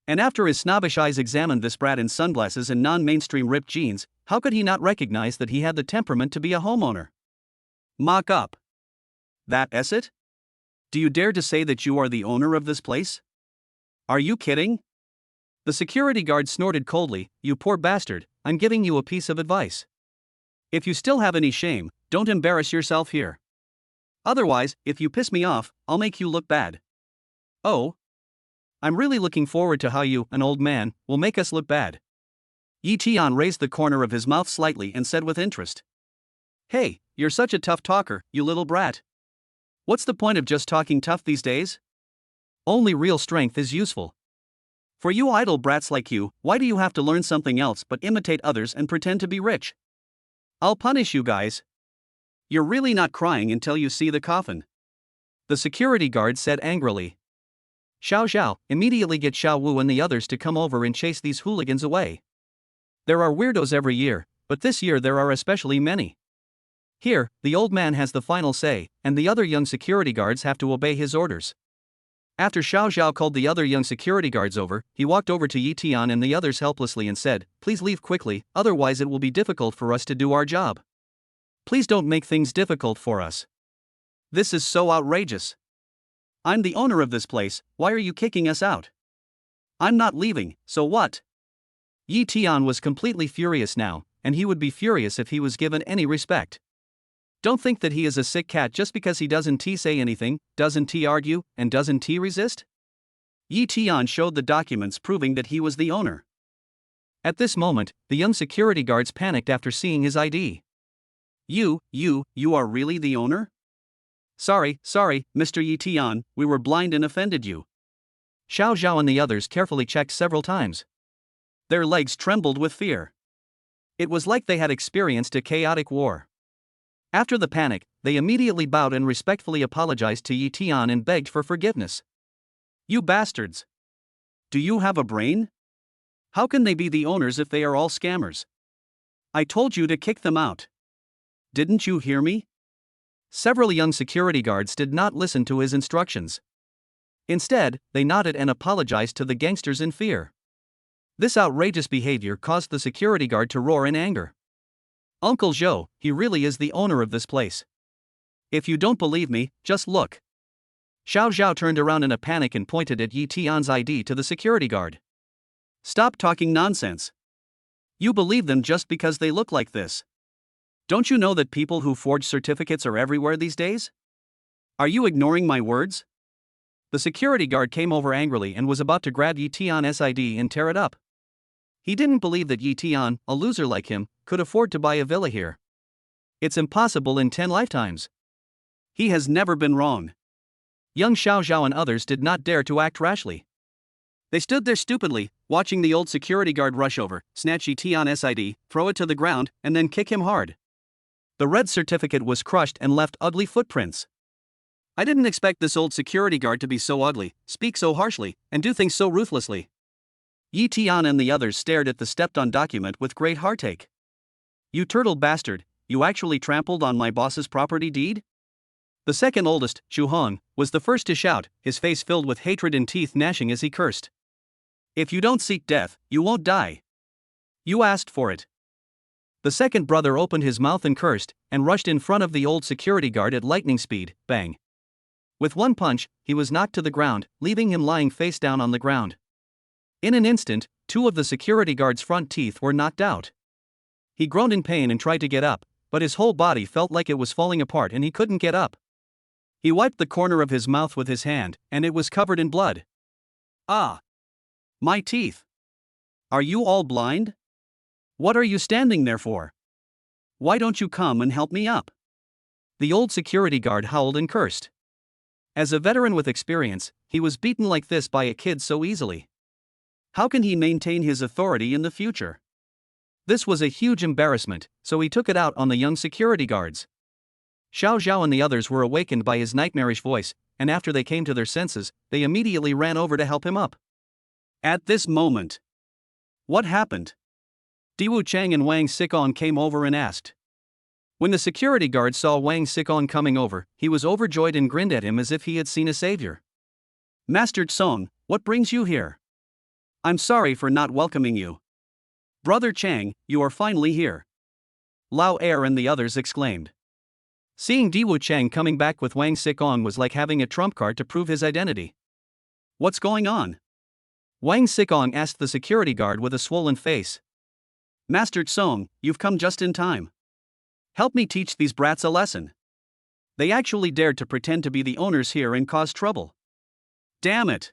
And after his snobbish eyes examined this brat in sunglasses and non-mainstream ripped jeans, how could he not recognize that he had the temperament to be a homeowner? Mock up. That's it? Do you dare to say that you are the owner of this place? Are you kidding? The security guard snorted coldly, You poor bastard, I'm giving you a piece of advice. If you still have any shame, don't embarrass yourself here. Otherwise, if you piss me off, I'll make you look bad. Oh? I'm really looking forward to how you, an old man, will make us look bad. Yi Tian raised the corner of his mouth slightly and said with interest. Hey, you're such a tough talker, you little brat. What's the point of just talking tough these days? Only real strength is useful. For you idle brats like you, why do you have to learn something else but imitate others and pretend to be rich? I'll punish you guys. You're really not crying until you see the coffin. The security guard said angrily. Xiao Xiao, immediately get Xiao Wu and the others to come over and chase these hooligans away. There are weirdos every year, but this year there are especially many. Here, the old man has the final say, and the other young security guards have to obey his orders. After Xiao Xiao called the other young security guards over, he walked over to Yi Tian and the others helplessly and said, Please leave quickly, otherwise it will be difficult for us to do our job. Please don't make things difficult for us. This is so outrageous. I'm the owner of this place, why are you kicking us out? I'm not leaving, so what? Yi Tian was completely furious now, and he would be furious if he was given any respect. Don't think that he is a sick cat just because he doesn't say anything, doesn't argue, and doesn't resist? Yi Tian showed the documents proving that he was the owner. At this moment, the young security guards panicked after seeing his ID. You are really the owner? Sorry, Mr. Yi Tian, we were blind and offended you. Xiao Zhao and the others carefully checked several times. Their legs trembled with fear. It was like they had experienced a chaotic war. After the panic, they immediately bowed and respectfully apologized to Yi Tian and begged for forgiveness. You bastards! Do you have a brain? How can they be the owners if they are all scammers? I told you to kick them out. Didn't you hear me? Several young security guards did not listen to his instructions. Instead, they nodded and apologized to the gangsters in fear. This outrageous behavior caused the security guard to roar in anger. Uncle Zhou, he really is the owner of this place. If you don't believe me, just look. Xiao Zhao turned around in a panic and pointed at Yi Tian's ID to the security guard. Stop talking nonsense. You believe them just because they look like this. Don't you know that people who forge certificates are everywhere these days? Are you ignoring my words? The security guard came over angrily and was about to grab Yi Tian's SID and tear it up. He didn't believe that Yi Tian, a loser like him, could afford to buy a villa here. It's impossible in 10 lifetimes. He has never been wrong. Young Xiao Zhao and others did not dare to act rashly. They stood there stupidly, watching the old security guard rush over, snatch Yi Tian's SID, throw it to the ground, and then kick him hard. The red certificate was crushed and left ugly footprints. I didn't expect this old security guard to be so ugly, speak so harshly, and do things so ruthlessly. Yi Tian and the others stared at the stepped-on document with great heartache. You turtle bastard, you actually trampled on my boss's property deed? The second oldest, Chu Hong, was the first to shout, his face filled with hatred and teeth gnashing as he cursed. If you don't seek death, you won't die. You asked for it. The second brother opened his mouth and cursed, and rushed in front of the old security guard at lightning speed, bang. With one punch, he was knocked to the ground, leaving him lying face down on the ground. In an instant, 2 of the security guard's front teeth were knocked out. He groaned in pain and tried to get up, but his whole body felt like it was falling apart and he couldn't get up. He wiped the corner of his mouth with his hand, and it was covered in blood. Ah! My teeth! Are you all blind? What are you standing there for? Why don't you come and help me up? The old security guard howled and cursed. As a veteran with experience, he was beaten like this by a kid so easily. How can he maintain his authority in the future? This was a huge embarrassment, so he took it out on the young security guards. Xiao Zhao and the others were awakened by his nightmarish voice, and after they came to their senses, they immediately ran over to help him up. At this moment, what happened? Diwu Chang and Wang Xikong came over and asked. When the security guard saw Wang Xikong coming over, he was overjoyed and grinned at him as if he had seen a savior. Master Song, what brings you here? I'm sorry for not welcoming you. Brother Chang, you are finally here. Lao Er and the others exclaimed. Seeing Diwu Chang coming back with Wang Xikong was like having a trump card to prove his identity. What's going on? Wang Xikong asked the security guard with a swollen face. Master Song, you've come just in time. Help me teach these brats a lesson. They actually dared to pretend to be the owners here and cause trouble. Damn it!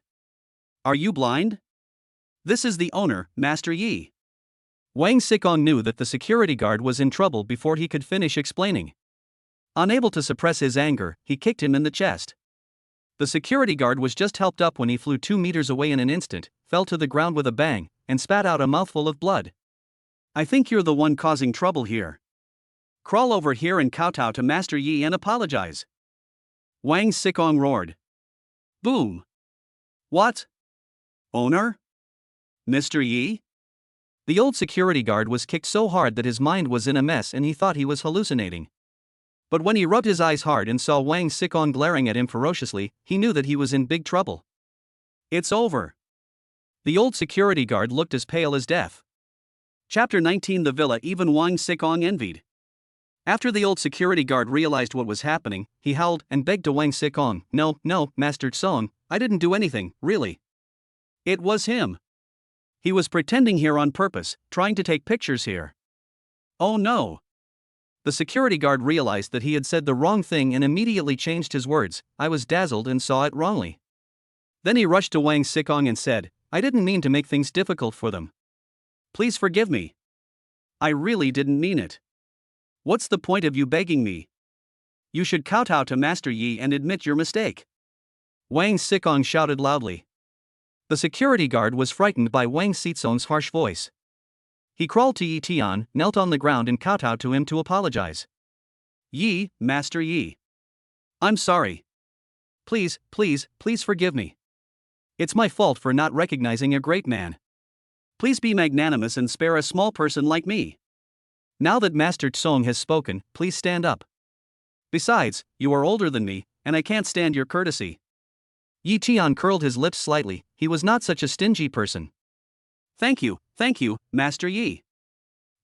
Are you blind? This is the owner, Master Yi. Wang Xikong knew that the security guard was in trouble before he could finish explaining. Unable to suppress his anger, he kicked him in the chest. The security guard was just helped up when he flew 2 meters away in an instant, fell to the ground with a bang, and spat out a mouthful of blood. I think you're the one causing trouble here. Crawl over here and kowtow to Master Yi and apologize. Wang Xikong roared. Boom. What? Owner? Mr. Yi? The old security guard was kicked so hard that his mind was in a mess and he thought he was hallucinating. But when he rubbed his eyes hard and saw Wang Xikong glaring at him ferociously, he knew that he was in big trouble. It's over. The old security guard looked as pale as death. Chapter 19. The villa even Wang Xikong envied. After the old security guard realized what was happening, he howled and begged to Wang Xikong, No, Master Song, I didn't do anything, really. It was him. He was pretending here on purpose, trying to take pictures here. Oh no. The security guard realized that he had said the wrong thing and immediately changed his words. I was dazzled and saw it wrongly. Then he rushed to Wang Xikong and said, I didn't mean to make things difficult for them. Please forgive me. I really didn't mean it. What's the point of you begging me? You should kowtow to Master Yi and admit your mistake. Wang Xikong shouted loudly. The security guard was frightened by Wang Xikong's harsh voice. He crawled to Yi Tian, knelt on the ground and kowtowed to him to apologize. Yi, Master Yi. I'm sorry. Please forgive me. It's my fault for not recognizing a great man. Please be magnanimous and spare a small person like me. Now that Master Song has spoken, please stand up. Besides, you are older than me, and I can't stand your courtesy. Yi Tian curled his lips slightly, he was not such a stingy person. Thank you, Master Yi.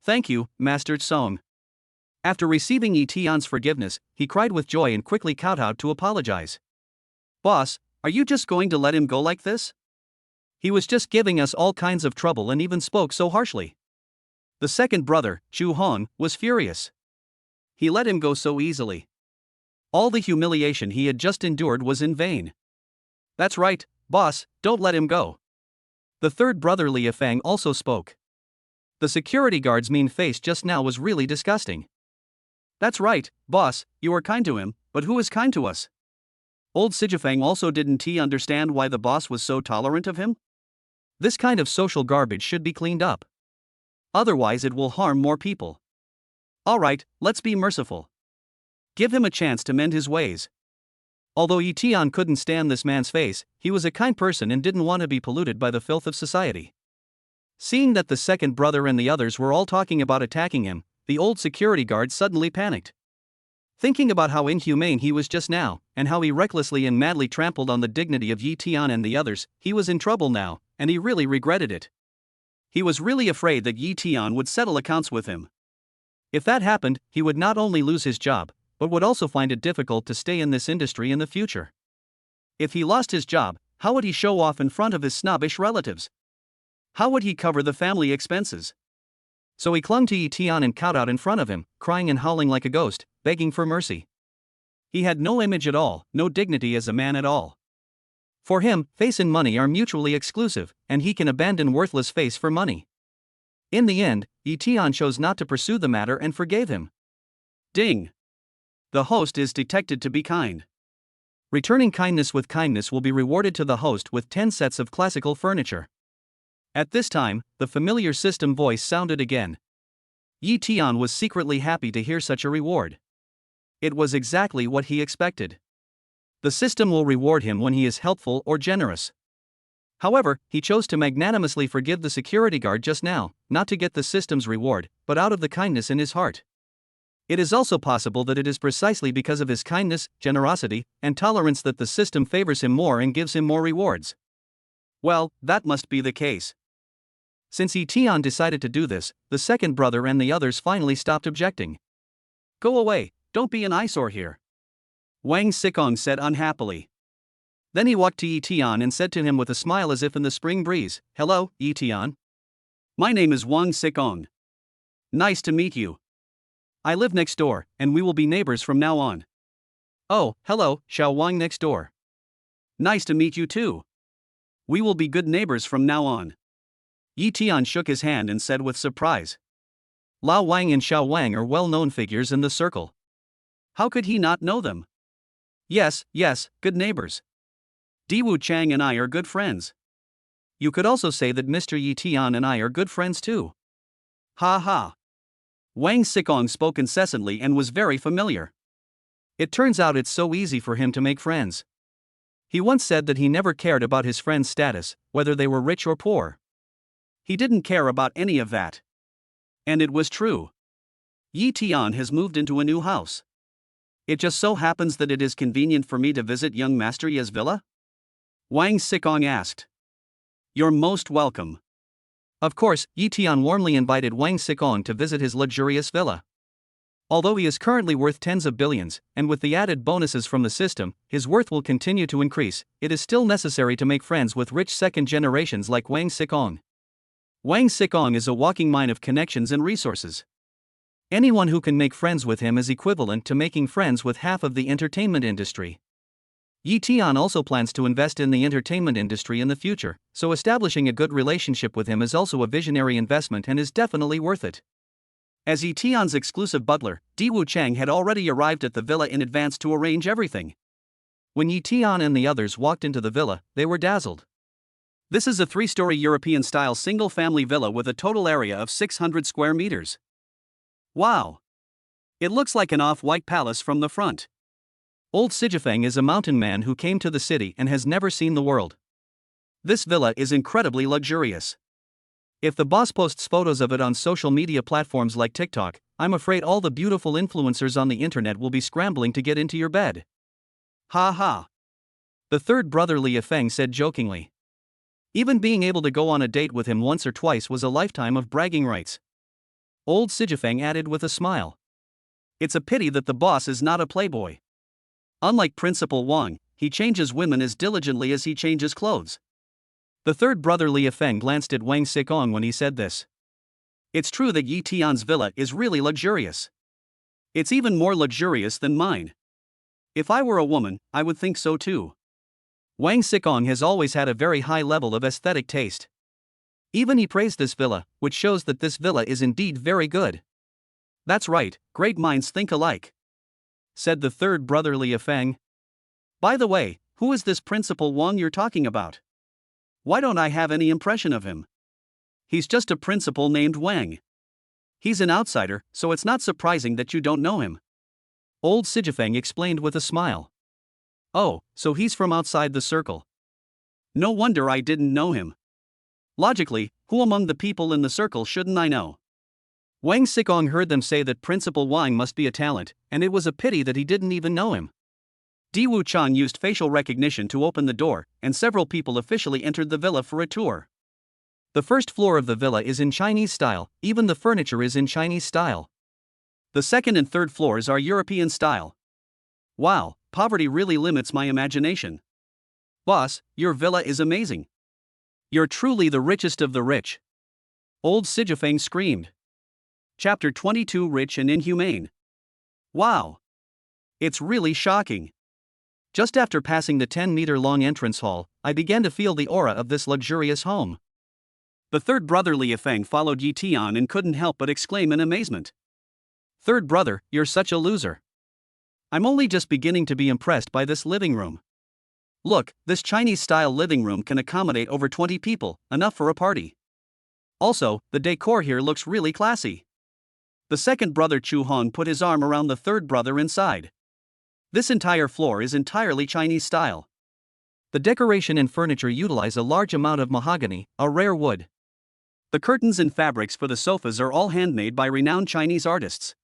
Thank you, Master Song. After receiving Yi Tian's forgiveness, he cried with joy and quickly kowtowed to apologize. Boss, are you just going to let him go like this? He was just giving us all kinds of trouble and even spoke so harshly. The second brother, Chu Hong, was furious. He let him go so easily. All the humiliation he had just endured was in vain. That's right, boss, don't let him go. The third brother Li Yifeng also spoke. The security guard's mean face just now was really disgusting. That's right, boss, you are kind to him, but who is kind to us? Old Sijifeng also didn't understand why the boss was so tolerant of him? This kind of social garbage should be cleaned up. Otherwise it will harm more people. Alright, let's be merciful. Give him a chance to mend his ways. Although Yi Tian couldn't stand this man's face, he was a kind person and didn't want to be polluted by the filth of society. Seeing that the second brother and the others were all talking about attacking him, the old security guard suddenly panicked. Thinking about how inhumane he was just now, and how he recklessly and madly trampled on the dignity of Yi Tian and the others, he was in trouble now, and he really regretted it. He was really afraid that Yi Tian would settle accounts with him. If that happened, he would not only lose his job, but would also find it difficult to stay in this industry in the future. If he lost his job, how would he show off in front of his snobbish relatives? How would he cover the family expenses? So he clung to Yi Tian and kowtowed in front of him, crying and howling like a ghost, begging for mercy. He had no image at all, no dignity as a man at all. For him, face and money are mutually exclusive, and he can abandon worthless face for money. In the end, Yi Tian chose not to pursue the matter and forgave him. Ding! The host is detected to be kind. Returning kindness with kindness will be rewarded to the host with 10 sets of classical furniture. At this time, the familiar system voice sounded again. Yi Tian was secretly happy to hear such a reward. It was exactly what he expected. The system will reward him when he is helpful or generous. However, he chose to magnanimously forgive the security guard just now, not to get the system's reward, but out of the kindness in his heart. It is also possible that it is precisely because of his kindness, generosity, and tolerance that the system favors him more and gives him more rewards. Well, that must be the case. Since Yi Tian decided to do this, the second brother and the others finally stopped objecting. Go away, don't be an eyesore here, Wang Sikong said unhappily. Then he walked to Yi Tian and said to him with a smile as if in the spring breeze, Hello, Yi Tian. My name is Wang Sikong. Nice to meet you. I live next door, and we will be neighbors from now on. Oh, hello, Xiao Wang next door. Nice to meet you too. We will be good neighbors from now on. Yi Tian shook his hand and said with surprise. Lao Wang and Xiao Wang are well-known figures in the circle. How could he not know them? Yes, good neighbors. Diwu Chang and I are good friends. You could also say that Mr. Yi Tian and I are good friends too. Ha ha. Wang Sikong spoke incessantly and was very familiar. It turns out it's so easy for him to make friends. He once said that he never cared about his friends' status, whether they were rich or poor. He didn't care about any of that. And it was true. Yi Tian has moved into a new house. It just so happens that it is convenient for me to visit young Master Ye's villa? Wang Sikong asked. You're most welcome. Of course, Yi Tian warmly invited Wang Sikong to visit his luxurious villa. Although he is currently worth tens of billions, and with the added bonuses from the system, his worth will continue to increase, it is still necessary to make friends with rich second generations like Wang Sikong. Wang Sikong is a walking mine of connections and resources. Anyone who can make friends with him is equivalent to making friends with half of the entertainment industry. Yi Tian also plans to invest in the entertainment industry in the future, so establishing a good relationship with him is also a visionary investment and is definitely worth it. As Yi Tian's exclusive butler, Diwu Chang had already arrived at the villa in advance to arrange everything. When Yi Tian and the others walked into the villa, they were dazzled. This is a 3-story European-style single-family villa with a total area of 600 square meters. Wow! It looks like an off-white palace from the front. Old Sijifeng is a mountain man who came to the city and has never seen the world. This villa is incredibly luxurious. If the boss posts photos of it on social media platforms like TikTok, I'm afraid all the beautiful influencers on the internet will be scrambling to get into your bed. Ha ha! The third brother Li Yifeng said jokingly. Even being able to go on a date with him once or twice was a lifetime of bragging rights. Old Sijifeng added with a smile. It's a pity that the boss is not a playboy. Unlike Principal Wang, he changes women as diligently as he changes clothes. The third brother Li Yifeng glanced at Wang Sikong when he said this. It's true that Yi Tian's villa is really luxurious. It's even more luxurious than mine. If I were a woman, I would think so too. Wang Xikong has always had a very high level of aesthetic taste. Even he praised this villa, which shows that this villa is indeed very good. That's right, great minds think alike, said the third brother Li Feng. By the way, who is this Principal Wang you're talking about? Why don't I have any impression of him? He's just a principal named Wang. He's an outsider, so it's not surprising that you don't know him. Old Sijifeng explained with a smile. Oh, so he's from outside the circle. No wonder I didn't know him. Logically, who among the people in the circle shouldn't I know? Wang Xikong heard them say that Principal Wang must be a talent, and it was a pity that he didn't even know him. Di Wuchang used facial recognition to open the door, and several people officially entered the villa for a tour. The first floor of the villa is in Chinese style, even the furniture is in Chinese style. The second and third floors are European style. Wow, poverty really limits my imagination. Boss, your villa is amazing. You're truly the richest of the rich. Old Sijifeng screamed. Chapter 22 Rich and Inhumane. Wow. It's really shocking. Just after passing the 10-meter-long entrance hall, I began to feel the aura of this luxurious home. The third brother Li Feng followed Yi Tian and couldn't help but exclaim in amazement. Third brother, you're such a loser. I'm only just beginning to be impressed by this living room. Look, this Chinese-style living room can accommodate over 20 people, enough for a party. Also, the decor here looks really classy. The second brother Chu Hong put his arm around the third brother inside. This entire floor is entirely Chinese style. The decoration and furniture utilize a large amount of mahogany, a rare wood. The curtains and fabrics for the sofas are all handmade by renowned Chinese artists.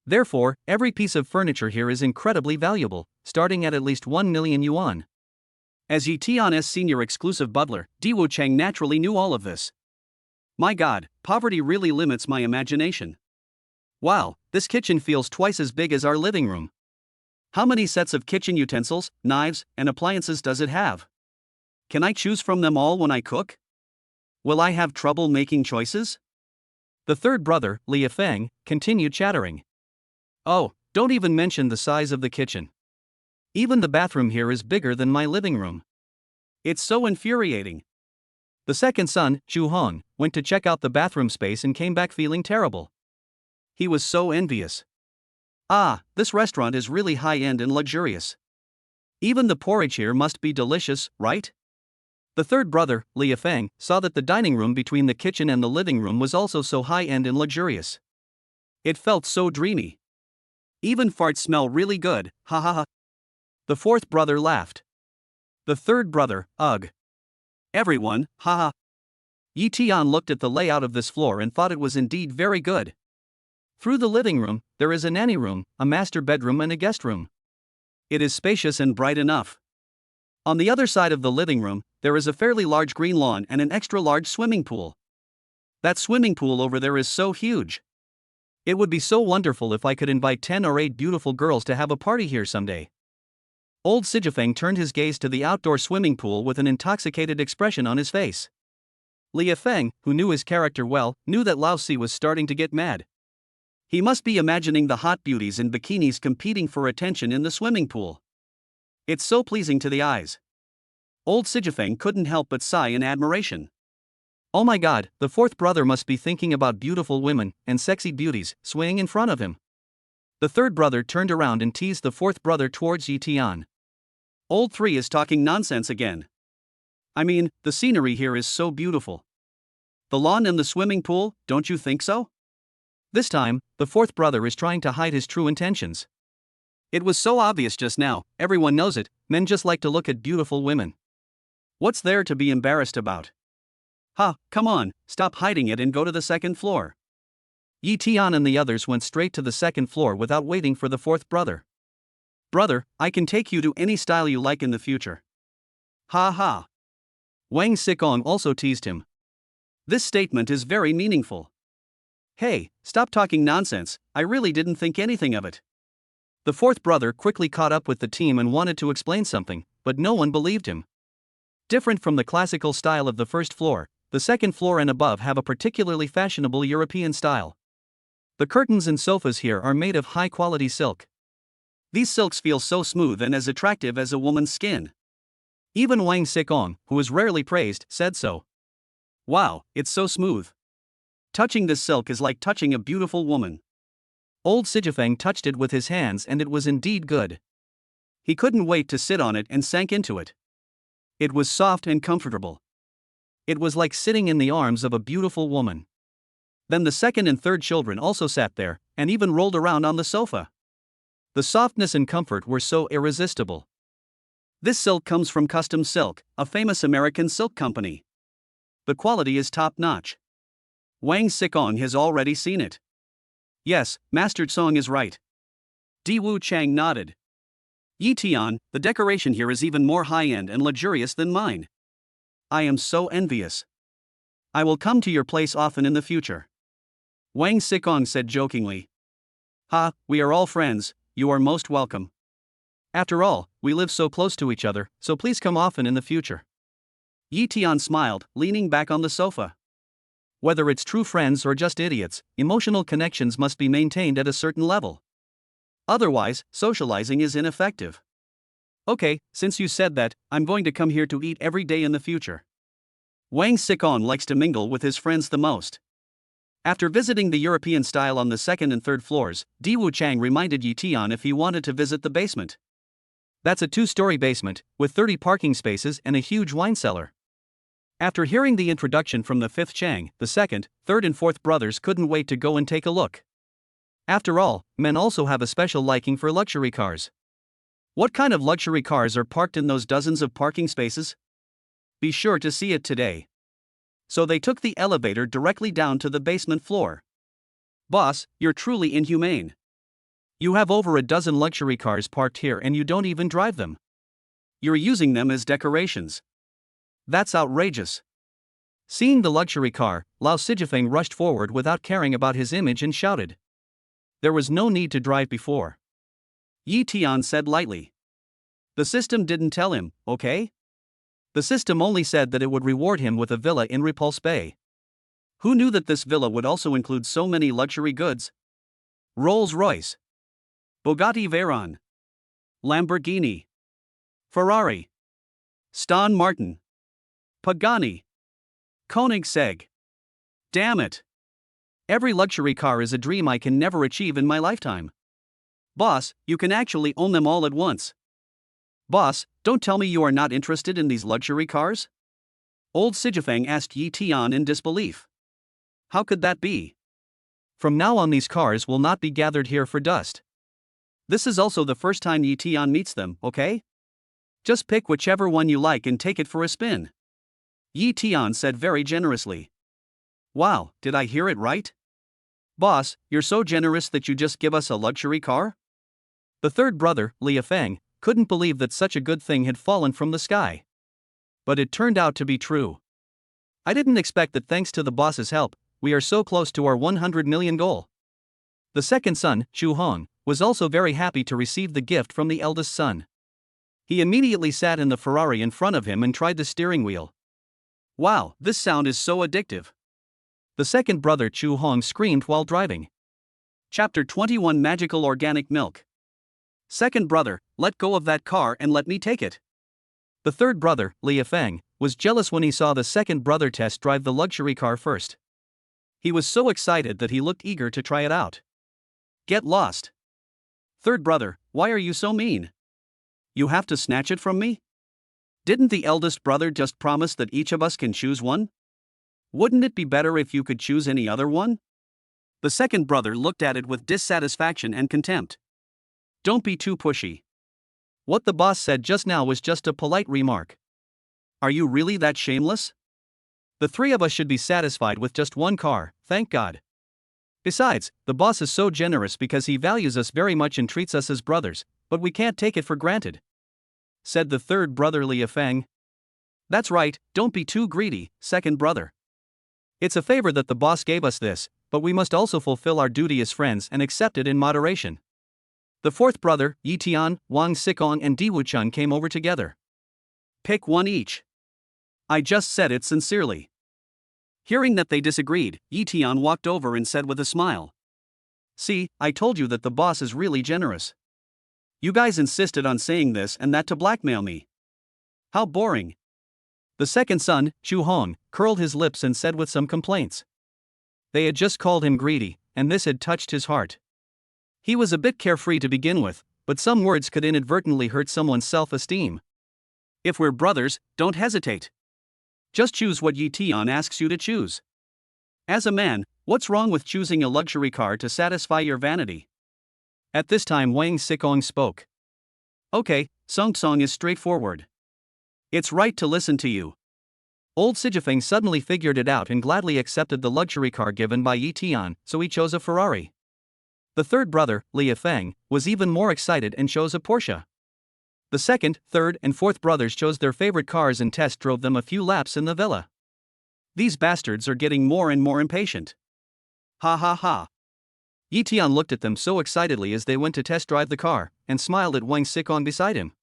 Therefore, every piece of furniture here is incredibly valuable, starting at least 1 million yuan. As Yi Tian's senior exclusive butler, Di Wuchang naturally knew all of this. My god, poverty really limits my imagination. Wow, this kitchen feels twice as big as our living room. How many sets of kitchen utensils, knives, and appliances does it have? Can I choose from them all when I cook? Will I have trouble making choices? The third brother, Li Feng, continued chattering. Oh, don't even mention the size of the kitchen. Even the bathroom here is bigger than my living room. It's so infuriating. The second son, Chu Hong, went to check out the bathroom space and came back feeling terrible. He was so envious. Ah, this restaurant is really high-end and luxurious. Even the porridge here must be delicious, right? The third brother, Li Feng, saw that the dining room between the kitchen and the living room was also so high-end and luxurious. It felt so dreamy. Even farts smell really good, ha ha ha. The fourth brother laughed. The third brother, ugh. Everyone, ha ha. Yi Tian looked at the layout of this floor and thought it was indeed very good. Through the living room, there is a nanny room, a master bedroom and a guest room. It is spacious and bright enough. On the other side of the living room, there is a fairly large green lawn and an extra large swimming pool. That swimming pool over there is so huge. It would be so wonderful if I could invite 10 or 8 beautiful girls to have a party here someday. Old Sijifeng turned his gaze to the outdoor swimming pool with an intoxicated expression on his face. Li Feng, who knew his character well, knew that Lao Si was starting to get mad. He must be imagining the hot beauties in bikinis competing for attention in the swimming pool. It's so pleasing to the eyes. Old Sijifeng couldn't help but sigh in admiration. Oh my god, the fourth brother must be thinking about beautiful women and sexy beauties swaying in front of him. The third brother turned around and teased the fourth brother towards Yi Tian. Old 3 is talking nonsense again. I mean, the scenery here is so beautiful. The lawn and the swimming pool, don't you think so? This time, the fourth brother is trying to hide his true intentions. It was so obvious just now, everyone knows it, men just like to look at beautiful women. What's there to be embarrassed about? Ha, come on, stop hiding it and go to the second floor. Yi Tian and the others went straight to the second floor without waiting for the fourth brother. Brother, I can take you to any style you like in the future. Ha ha. Wang Xikong also teased him. This statement is very meaningful. Hey, stop talking nonsense, I really didn't think anything of it. The fourth brother quickly caught up with the team and wanted to explain something, but no one believed him. Different from the classical style of the first floor, the second floor and above have a particularly fashionable European style. The curtains and sofas here are made of high-quality silk. These silks feel so smooth and as attractive as a woman's skin. Even Wang Sikong, who is rarely praised, said so. Wow, it's so smooth. Touching this silk is like touching a beautiful woman. Old Sijifeng touched it with his hands and it was indeed good. He couldn't wait to sit on it and sank into it. It was soft and comfortable. It was like sitting in the arms of a beautiful woman. Then the second and third children also sat there, and even rolled around on the sofa. The softness and comfort were so irresistible. This silk comes from Custom Silk, a famous American silk company. The quality is top-notch. Wang Sikong has already seen it. Yes, Master Song is right. Di Wu Chang nodded. Yi Tian, the decoration here is even more high-end and luxurious than mine. I am so envious. I will come to your place often in the future. Wang Sikong said jokingly. Ha, we are all friends, you are most welcome. After all, we live so close to each other, so please come often in the future. Yi Tian smiled, leaning back on the sofa. Whether it's true friends or just idiots, emotional connections must be maintained at a certain level. Otherwise, socializing is ineffective. Okay, since you said that, I'm going to come here to eat every day in the future. Wang Sikong likes to mingle with his friends the most. After visiting the European style on the second and third floors, Di Wu Chang reminded Yi Tian if he wanted to visit the basement. That's a 2-story basement, with 30 parking spaces and a huge wine cellar. After hearing the introduction from the fifth Chang, the second, third and fourth brothers couldn't wait to go and take a look. After all, men also have a special liking for luxury cars. What kind of luxury cars are parked in those dozens of parking spaces? Be sure to see it today. So they took the elevator directly down to the basement floor. Boss, you're truly inhumane. You have over a dozen luxury cars parked here and you don't even drive them. You're using them as decorations. That's outrageous. Seeing the luxury car, Lao Sijifeng rushed forward without caring about his image and shouted. There was no need to drive before. Yi Tian said lightly. The system didn't tell him, okay? The system only said that it would reward him with a villa in Repulse Bay. Who knew that this villa would also include so many luxury goods? Rolls-Royce, Bugatti Veyron, Lamborghini, Ferrari, Aston Martin, Pagani, Koenigsegg. Damn it! Every luxury car is a dream I can never achieve in my lifetime. Boss, you can actually own them all at once. Boss, don't tell me you are not interested in these luxury cars? Old Sijifeng asked Yi Tian in disbelief. How could that be? From now on these cars will not be gathered here for dust. This is also the first time Yi Tian meets them, okay? Just pick whichever one you like and take it for a spin. Yi Tian said very generously. Wow, did I hear it right? Boss, you're so generous that you just give us a luxury car? The third brother, Lia Feng, couldn't believe that such a good thing had fallen from the sky. But it turned out to be true. I didn't expect that thanks to the boss's help, we are so close to our 100 million goal. The second son, Chu Hong, was also very happy to receive the gift from the eldest son. He immediately sat in the Ferrari in front of him and tried the steering wheel. Wow, this sound is so addictive. The second brother Chu Hong screamed while driving. Chapter 21 Magical Organic Milk. Second brother, let go of that car and let me take it. The third brother, Lia Feng, was jealous when he saw the second brother test drive the luxury car first. He was so excited that he looked eager to try it out. Get lost. Third brother, why are you so mean? You have to snatch it from me? Didn't the eldest brother just promise that each of us can choose one? Wouldn't it be better if you could choose any other one? The second brother looked at it with dissatisfaction and contempt. Don't be too pushy. What the boss said just now was just a polite remark. Are you really that shameless? The three of us should be satisfied with just one car, thank God. Besides, the boss is so generous because he values us very much and treats us as brothers, but we can't take it for granted. Said the third brother Lia Feng. That's right, don't be too greedy, second brother. It's a favor that the boss gave us this, but we must also fulfill our duty as friends and accept it in moderation. The fourth brother, Yi Tian, Wang Sikong and Di Wuchun came over together. Pick one each. I just said it sincerely. Hearing that they disagreed, Yi Tian walked over and said with a smile. See, I told you that the boss is really generous. You guys insisted on saying this and that to blackmail me. How boring. The second son, Chu Hong, curled his lips and said with some complaints. They had just called him greedy, and this had touched his heart. He was a bit carefree to begin with, but some words could inadvertently hurt someone's self-esteem. If we're brothers, don't hesitate. Just choose what Yi Tian asks you to choose. As a man, what's wrong with choosing a luxury car to satisfy your vanity? At this time Wang Xikong spoke. Okay, Song Song is straightforward. It's right to listen to you. Old Sijifeng suddenly figured it out and gladly accepted the luxury car given by Yi Tian, so he chose a Ferrari. The third brother, Li Feng, was even more excited and chose a Porsche. The second, third, and fourth brothers chose their favorite cars and test drove them a few laps in the villa. These bastards are getting more and more impatient. Ha ha ha. Yi Tian looked at them so excitedly as they went to test drive the car, and smiled at Wang Xikong beside him.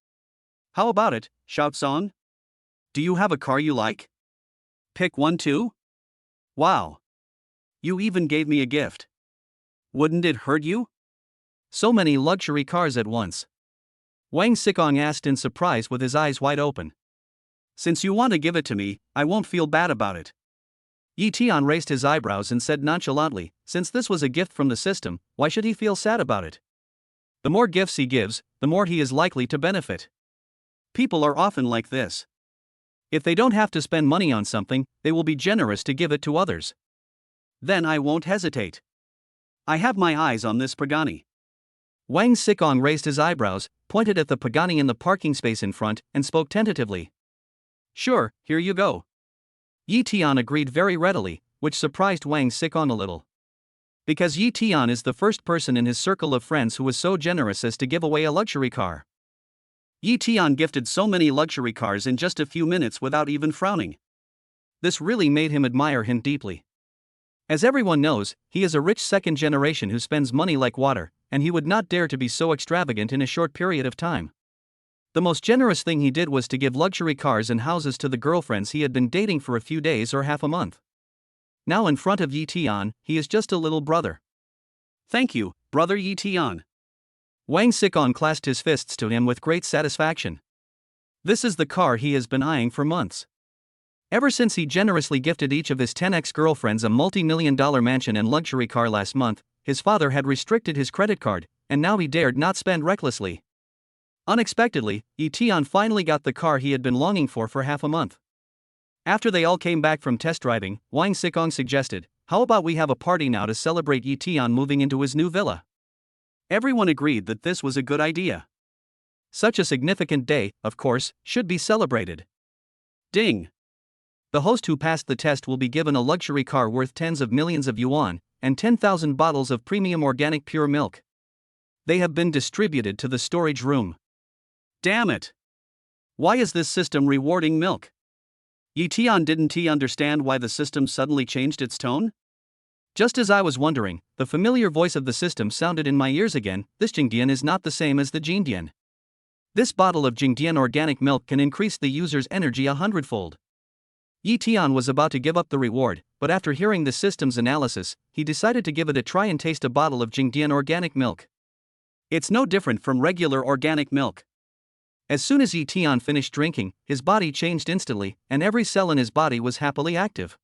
How about it, Shout Song? Do you have a car you like? Pick one too? Wow. You even gave me a gift. Wouldn't it hurt you? So many luxury cars at once. Wang Xikong asked in surprise with his eyes wide open. Since you want to give it to me, I won't feel bad about it. Yi Tian raised his eyebrows and said nonchalantly, since this was a gift from the system, why should he feel sad about it? The more gifts he gives, the more he is likely to benefit. People are often like this. If they don't have to spend money on something, they will be generous to give it to others. Then I won't hesitate. I have my eyes on this Pagani. Wang Xikong raised his eyebrows, pointed at the Pagani in the parking space in front, and spoke tentatively. Sure, here you go. Yi Tian agreed very readily, which surprised Wang Xikong a little. Because Yi Tian is the first person in his circle of friends who was so generous as to give away a luxury car. Yi Tian gifted so many luxury cars in just a few minutes without even frowning. This really made him admire him deeply. As everyone knows, he is a rich second generation who spends money like water, and he would not dare to be so extravagant in a short period of time. The most generous thing he did was to give luxury cars and houses to the girlfriends he had been dating for a few days or half a month. Now in front of Yi Tian, he is just a little brother. Thank you, brother Yi Tian. Wang Xikong clasped his fists to him with great satisfaction. This is the car he has been eyeing for months. Ever since he generously gifted each of his 10 ex-girlfriends a multi-million-dollar mansion and luxury car last month, his father had restricted his credit card, and now he dared not spend recklessly. Unexpectedly, Yi Tian finally got the car he had been longing for half a month. After they all came back from test driving, Wang Xikong suggested, how about we have a party now to celebrate Yi Tian moving into his new villa? Everyone agreed that this was a good idea. Such a significant day, of course, should be celebrated. Ding! The host who passed the test will be given a luxury car worth tens of millions of yuan, and 10,000 bottles of premium organic pure milk. They have been distributed to the storage room. Damn it! Why is this system rewarding milk? Yi Tian didn't he understand why the system suddenly changed its tone? Just as I was wondering, the familiar voice of the system sounded in my ears again. This Jingdian is not the same as the Jingdian. This bottle of Jingdian organic milk can increase the user's energy 100-fold. Yi Tian was about to give up the reward, but after hearing the system's analysis, he decided to give it a try and taste a bottle of Jingdian organic milk. It's no different from regular organic milk. As soon as Yi Tian finished drinking, his body changed instantly, and every cell in his body was happily active.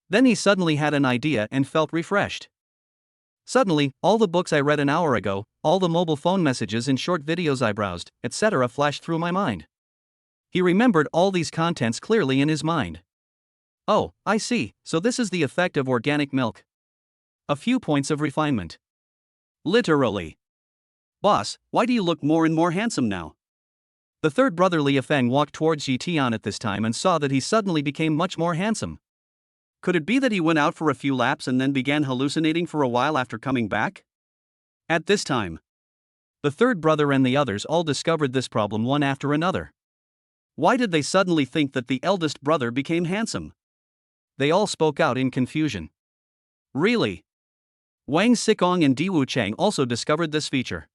Then he suddenly had an idea and felt refreshed. Suddenly, all the books I read an hour ago, all the mobile phone messages and short videos I browsed, etc. flashed through my mind. He remembered all these contents clearly in his mind. Oh, I see, so this is the effect of organic milk. A few points of refinement. Literally. Boss, why do you look more and more handsome now? The third brother Li Feng walked towards Yi Tian at this time and saw that he suddenly became much more handsome. Could it be that he went out for a few laps and then began hallucinating for a while after coming back? At this time, the third brother and the others all discovered this problem one after another. Why did they suddenly think that the eldest brother became handsome? They all spoke out in confusion. Really? Wang Xikong and Diwu Chang also discovered this feature.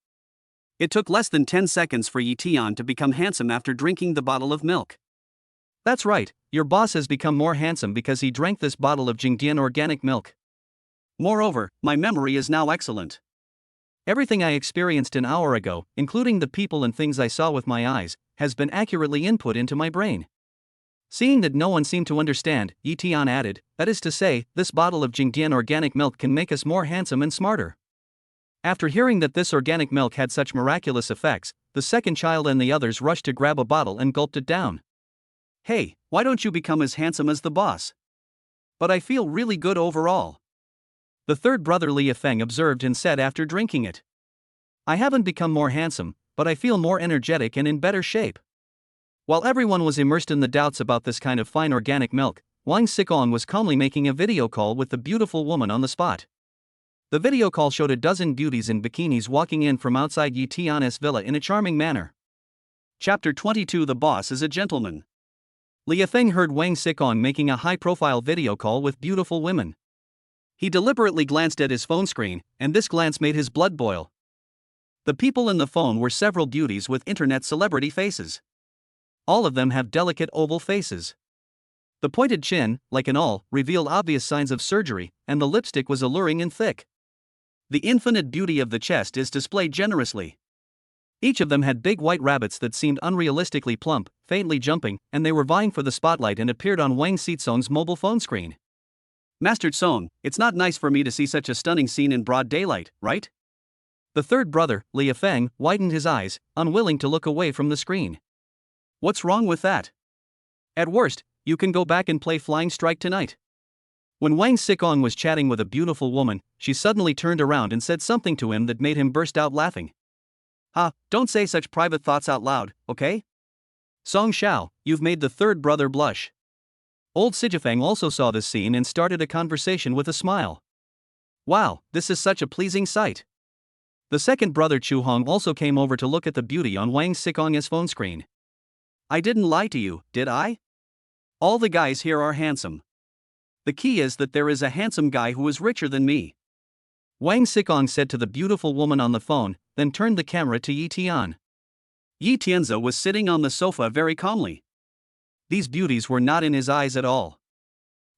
It took less than 10 seconds for Yi Tian to become handsome after drinking the bottle of milk. That's right, your boss has become more handsome because he drank this bottle of Jingdian organic milk. Moreover, my memory is now excellent. Everything I experienced an hour ago, including the people and things I saw with my eyes, has been accurately input into my brain. Seeing that no one seemed to understand, Yi Tian added, that is to say, this bottle of Jingdian organic milk can make us more handsome and smarter. After hearing that this organic milk had such miraculous effects, the second child and the others rushed to grab a bottle and gulped it down. Hey, why don't you become as handsome as the boss? But I feel really good overall. The third brother Li Yifeng observed and said after drinking it. I haven't become more handsome, but I feel more energetic and in better shape. While everyone was immersed in the doubts about this kind of fine organic milk, Wang Xikong was calmly making a video call with the beautiful woman on the spot. The video call showed a dozen beauties in bikinis walking in from outside Yi Tian's villa in a charming manner. Chapter 22 The Boss is a Gentleman. Li Yifeng heard Wang Xikong making a high-profile video call with beautiful women. He deliberately glanced at his phone screen, and this glance made his blood boil. The people in the phone were several beauties with internet celebrity faces. All of them have delicate oval faces. The pointed chin, like an awl, revealed obvious signs of surgery, and the lipstick was alluring and thick. The infinite beauty of the chest is displayed generously. Each of them had big white rabbits that seemed unrealistically plump, faintly jumping, and they were vying for the spotlight and appeared on Wang Xizong's mobile phone screen. Master Song, it's not nice for me to see such a stunning scene in broad daylight, right? The third brother, Li Yifeng, widened his eyes, unwilling to look away from the screen. What's wrong with that? At worst, you can go back and play Flying Strike tonight. When Wang Xikong was chatting with a beautiful woman, she suddenly turned around and said something to him that made him burst out laughing. Ha, don't say such private thoughts out loud, okay? Song Xiao, you've made the third brother blush. Old Sijifeng also saw this scene and started a conversation with a smile. Wow, this is such a pleasing sight. The second brother Chu Hong also came over to look at the beauty on Wang Xikong's phone screen. I didn't lie to you, did I? All the guys here are handsome. The key is that there is a handsome guy who is richer than me. Wang Xikong said to the beautiful woman on the phone, then turned the camera to Yi Tian. Yi Tianzi was sitting on the sofa very calmly. These beauties were not in his eyes at all.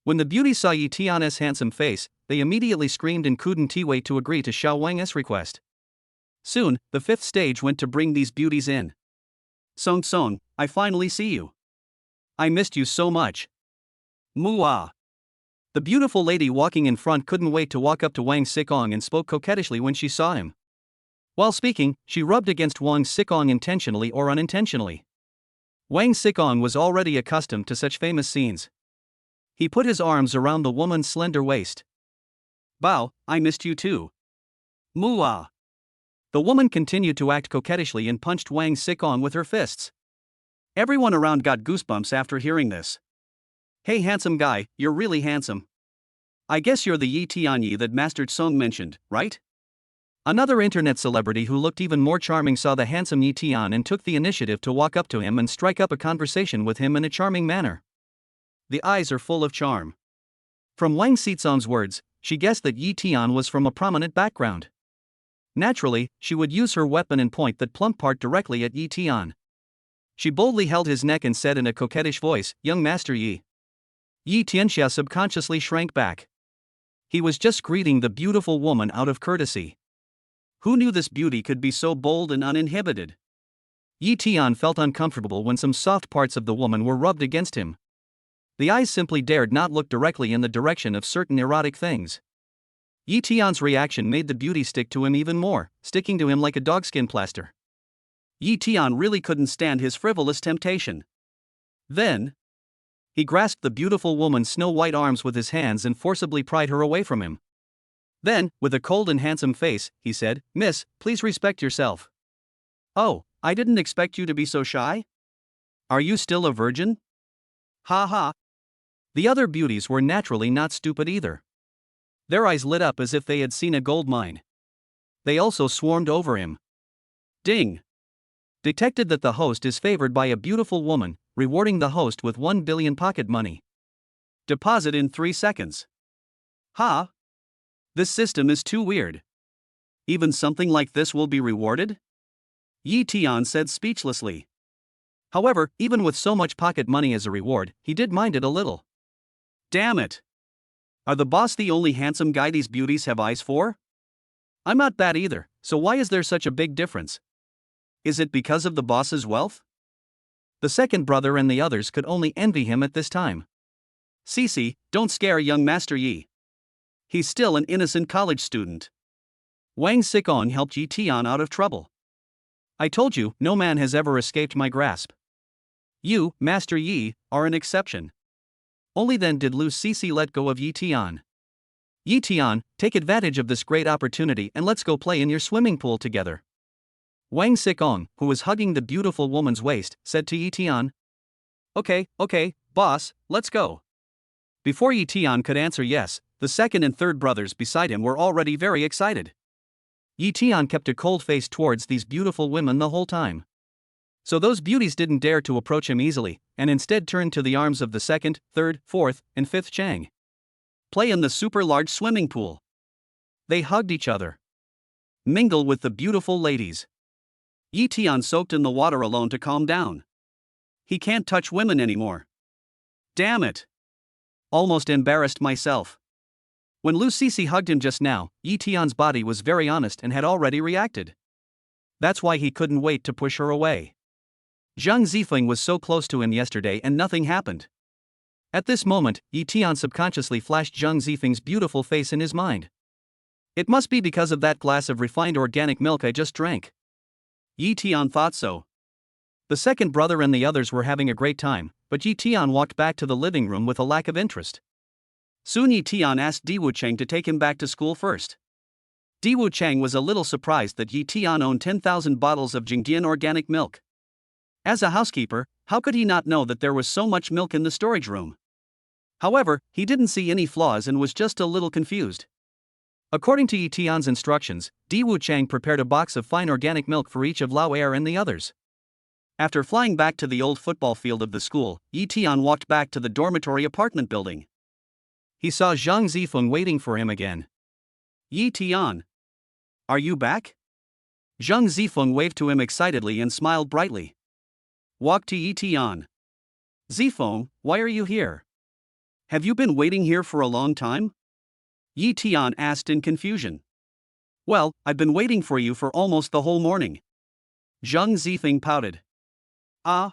When the beauties saw Yi Tian's handsome face, they immediately screamed and couldn't wait to agree to Xiao Wang's request. Soon, the fifth stage went to bring these beauties in. Song, I finally see you. I missed you so much. Mua. The beautiful lady walking in front couldn't wait to walk up to Wang Xikong and spoke coquettishly when she saw him. While speaking, she rubbed against Wang Xikong intentionally or unintentionally. Wang Xikong was already accustomed to such famous scenes. He put his arms around the woman's slender waist. Bao, I missed you too. Mua. The woman continued to act coquettishly and punched Wang Xikong with her fists. Everyone around got goosebumps after hearing this. Hey handsome guy, you're really handsome. I guess you're the Yi Tianyi that Master Song mentioned, right? Another internet celebrity who looked even more charming saw the handsome Yi Tian and took the initiative to walk up to him and strike up a conversation with him in a charming manner. The eyes are full of charm. From Wang Xizong's words, she guessed that Yi Tian was from a prominent background. Naturally, she would use her weapon and point that plump part directly at Yi Tian. She boldly held his neck and said in a coquettish voice, "Young Master Yi." Yi Tianxia subconsciously shrank back. He was just greeting the beautiful woman out of courtesy. Who knew this beauty could be so bold and uninhibited? Yi Tian felt uncomfortable when some soft parts of the woman were rubbed against him. The eyes simply dared not look directly in the direction of certain erotic things. Yi Tian's reaction made the beauty stick to him even more, sticking to him like a dogskin plaster. Yi Tian really couldn't stand his frivolous temptation. Then, he grasped the beautiful woman's snow-white arms with his hands and forcibly pried her away from him. Then, with a cold and handsome face, he said, "Miss, please respect yourself." "Oh, I didn't expect you to be so shy. Are you still a virgin?" Ha ha. The other beauties were naturally not stupid either. Their eyes lit up as if they had seen a gold mine. They also swarmed over him. Ding. Detected that the host is favored by a beautiful woman, rewarding the host with 1 billion pocket money. Deposit in 3 seconds. Ha! This system is too weird. Even something like this will be rewarded? Yi Tian said speechlessly. However, even with so much pocket money as a reward, he did mind it a little. Damn it! Are the boss the only handsome guy these beauties have eyes for? I'm not that either, so why is there such a big difference? Is it because of the boss's wealth? The second brother and the others could only envy him at this time. Cece, don't scare young Master Yi. He's still an innocent college student. Wang Xikong helped Yi Tian out of trouble. I told you, no man has ever escaped my grasp. You, Master Yi, are an exception. Only then did Lu Cece let go of Yi Tian. Yi Tian, take advantage of this great opportunity and let's go play in your swimming pool together. Wang Xikong, who was hugging the beautiful woman's waist, said to Yi Tian. Okay, boss, let's go. Before Yi Tian could answer yes, the second and third brothers beside him were already very excited. Yi Tian kept a cold face towards these beautiful women the whole time. So those beauties didn't dare to approach him easily, and instead turned to the arms of the second, third, fourth, and fifth Jang. Play in the super large swimming pool. They hugged each other. Mingle with the beautiful ladies. Yi Tian soaked in the water alone to calm down. He can't touch women anymore. Damn it. Almost embarrassed myself. When Lu Cece hugged him just now, Yi Tian's body was very honest and had already reacted. That's why he couldn't wait to push her away. Zhang Zifeng was so close to him yesterday and nothing happened. At this moment, Yi Tian subconsciously flashed Zhang Zifeng's beautiful face in his mind. It must be because of that glass of refined organic milk I just drank. Yi Tian thought so. The second brother and the others were having a great time, but Yi Tian walked back to the living room with a lack of interest. Soon Yi Tian asked Di Wucheng to take him back to school first. Di Wucheng was a little surprised that Yi Tian owned 10,000 bottles of Jingdian organic milk. As a housekeeper, how could he not know that there was so much milk in the storage room? However, he didn't see any flaws and was just a little confused. According to Yi Tian's instructions, Di Wucheng prepared a box of fine organic milk for each of Lao Er and the others. After flying back to the old football field of the school, Yi Tian walked back to the dormitory apartment building. He saw Zhang Zifeng waiting for him again. Yi Tian. Are you back? Zhang Zifeng waved to him excitedly and smiled brightly. Walk to Yi Tian. Zifeng, why are you here? Have you been waiting here for a long time? Yi Tian asked in confusion. Well, I've been waiting for you for almost the whole morning. Zhang Zifeng pouted. Ah.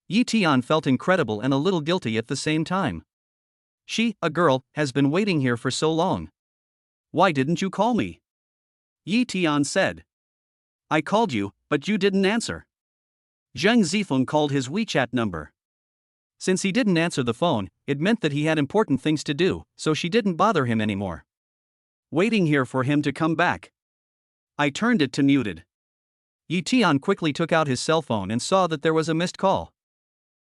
Yi Tian felt incredible and a little guilty at the same time. She, a girl, has been waiting here for so long. Why didn't you call me? Yi Tian said. I called you, but you didn't answer. Zhang Zifeng called his WeChat number. Since he didn't answer the phone, it meant that he had important things to do, so she didn't bother him anymore. Waiting here for him to come back. I turned it to muted. Yi Tian quickly took out his cell phone and saw that there was a missed call.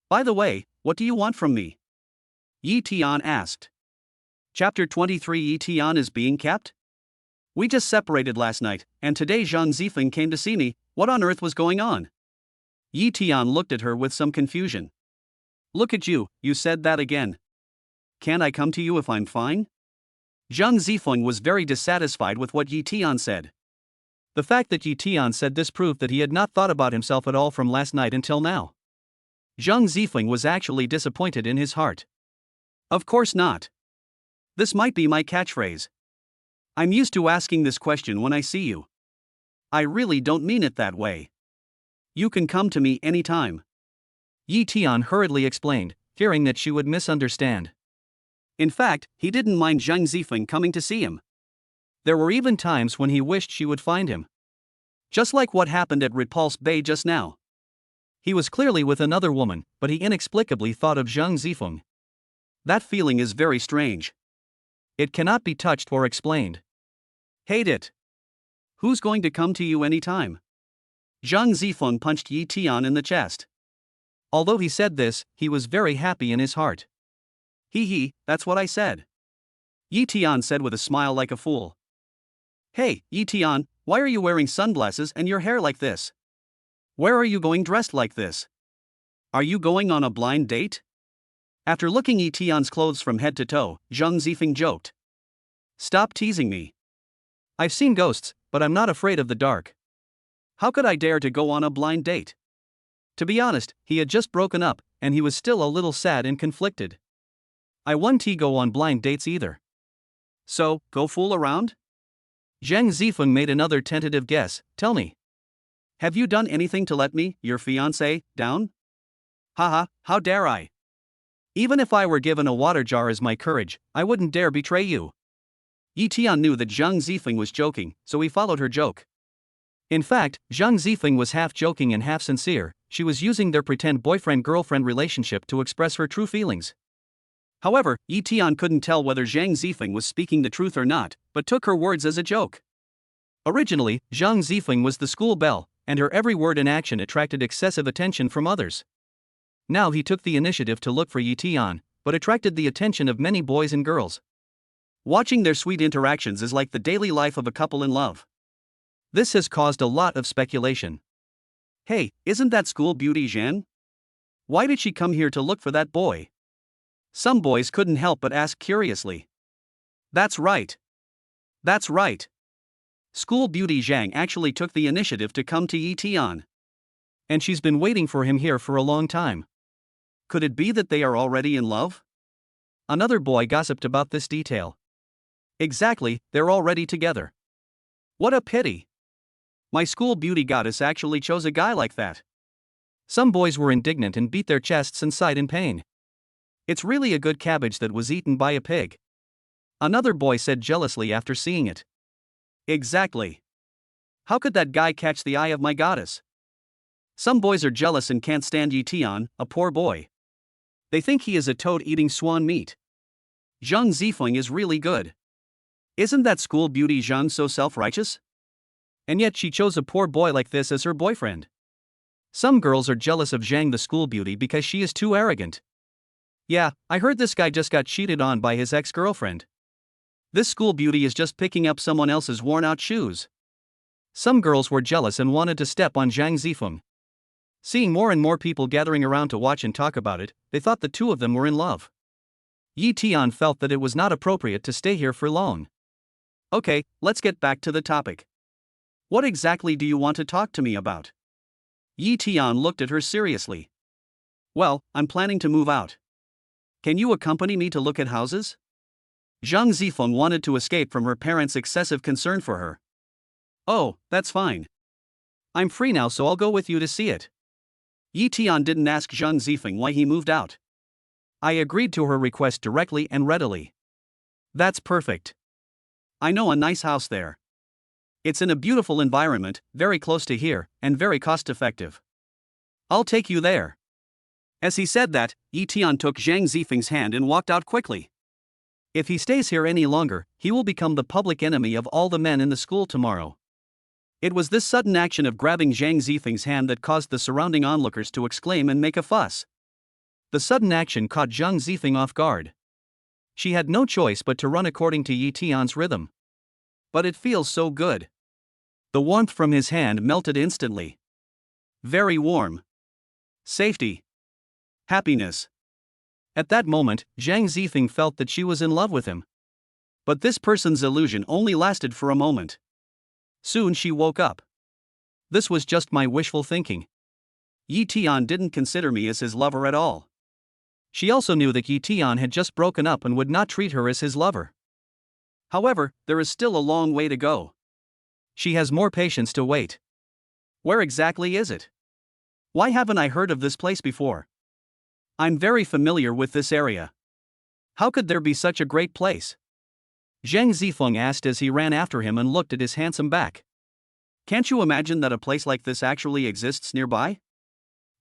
By the way, what do you want from me? Yi Tian asked. Chapter 23 Yi Tian is being kept? We just separated last night, and today Zhang Zifeng came to see me. What on earth was going on? Yi Tian looked at her with some confusion. Look at you, you said that again. Can't I come to you if I'm fine? Zhang Zifeng was very dissatisfied with what Yi Tian said. The fact that Yi Tian said this proved that he had not thought about himself at all from last night until now. Zhang Zifeng was actually disappointed in his heart. Of course not. This might be my catchphrase. I'm used to asking this question when I see you. I really don't mean it that way. You can come to me anytime. Yi Tian hurriedly explained, fearing that she would misunderstand. In fact, he didn't mind Zhang Zifeng coming to see him. There were even times when he wished she would find him. Just like what happened at Repulse Bay just now. He was clearly with another woman, but he inexplicably thought of Zhang Zifeng. That feeling is very strange. It cannot be touched or explained. Hate it. Who's going to come to you anytime? Zhang Zifeng punched Yi Tian in the chest. Although he said this, he was very happy in his heart. Hee, that's what I said. Yi Tian said with a smile like a fool. Hey, Yi Tian, why are you wearing sunglasses and your hair like this? Where are you going dressed like this? Are you going on a blind date? After looking Yi Tian's clothes from head to toe, Zhang Zifeng joked. Stop teasing me. I've seen ghosts, but I'm not afraid of the dark. How could I dare to go on a blind date? To be honest, he had just broken up, and he was still a little sad and conflicted. I wouldn't go on blind dates either. So, go fool around? Zhang Zifeng made another tentative guess. Tell me. Have you done anything to let me, your fiancé, down? Haha, how dare I? Even if I were given a water jar as my courage, I wouldn't dare betray you. Yi Tian knew that Zhang Zifeng was joking, so he followed her joke. In fact, Zhang Zifeng was half joking and half sincere. She was using their pretend boyfriend-girlfriend relationship to express her true feelings. However, Yi Tian couldn't tell whether Zhang Zifeng was speaking the truth or not, but took her words as a joke. Originally, Zhang Zifeng was the school belle, and her every word and action attracted excessive attention from others. Now he took the initiative to look for Yi Tian, but attracted the attention of many boys and girls. Watching their sweet interactions is like the daily life of a couple in love. This has caused a lot of speculation. Hey, isn't that school beauty Zhan? Why did she come here to look for that boy? Some boys couldn't help but ask curiously. That's right. That's right. School beauty Zhang actually took the initiative to come to Yi Tian. And she's been waiting for him here for a long time. Could it be that they are already in love? Another boy gossiped about this detail. Exactly, they're already together. What a pity. My school beauty goddess actually chose a guy like that. Some boys were indignant and beat their chests and sighed in pain. It's really a good cabbage that was eaten by a pig. Another boy said jealously after seeing it. Exactly. How could that guy catch the eye of my goddess? Some boys are jealous and can't stand Yi Tian, a poor boy. They think he is a toad eating swan meat. Zhang Zifeng is really good. Isn't that school beauty Zhang so self-righteous? And yet she chose a poor boy like this as her boyfriend. Some girls are jealous of Zhang the school beauty because she is too arrogant. Yeah, I heard this guy just got cheated on by his ex-girlfriend. This school beauty is just picking up someone else's worn-out shoes. Some girls were jealous and wanted to step on Zhang Zifeng. Seeing more and more people gathering around to watch and talk about it, they thought the two of them were in love. Yi Tian felt that it was not appropriate to stay here for long. Okay, let's get back to the topic. What exactly do you want to talk to me about? Yi Tian looked at her seriously. Well, I'm planning to move out. Can you accompany me to look at houses? Zhang Zifeng wanted to escape from her parents' excessive concern for her. Oh, that's fine. I'm free now, so I'll go with you to see it. Yi Tian didn't ask Zhang Zifeng why he moved out. I agreed to her request directly and readily. That's perfect. I know a nice house there. It's in a beautiful environment, very close to here, and very cost-effective. I'll take you there. As he said that, Yi Tian took Zhang Zifeng's hand and walked out quickly. If he stays here any longer, he will become the public enemy of all the men in the school tomorrow. It was this sudden action of grabbing Zhang Zifeng's hand that caused the surrounding onlookers to exclaim and make a fuss. The sudden action caught Zhang Zifeng off guard. She had no choice but to run according to Yi Tian's rhythm. But it feels so good. The warmth from his hand melted instantly. Very warm. Safety. Happiness. At that moment, Zhang Zifeng felt that she was in love with him. But this person's illusion only lasted for a moment. Soon she woke up. This was just my wishful thinking. Yi Tian didn't consider me as his lover at all. She also knew that Yi Tian had just broken up and would not treat her as his lover. However, there is still a long way to go. She has more patience to wait. Where exactly is it? Why haven't I heard of this place before? I'm very familiar with this area. How could there be such a great place? Zhang Zifeng asked as he ran after him and looked at his handsome back. Can't you imagine that a place like this actually exists nearby?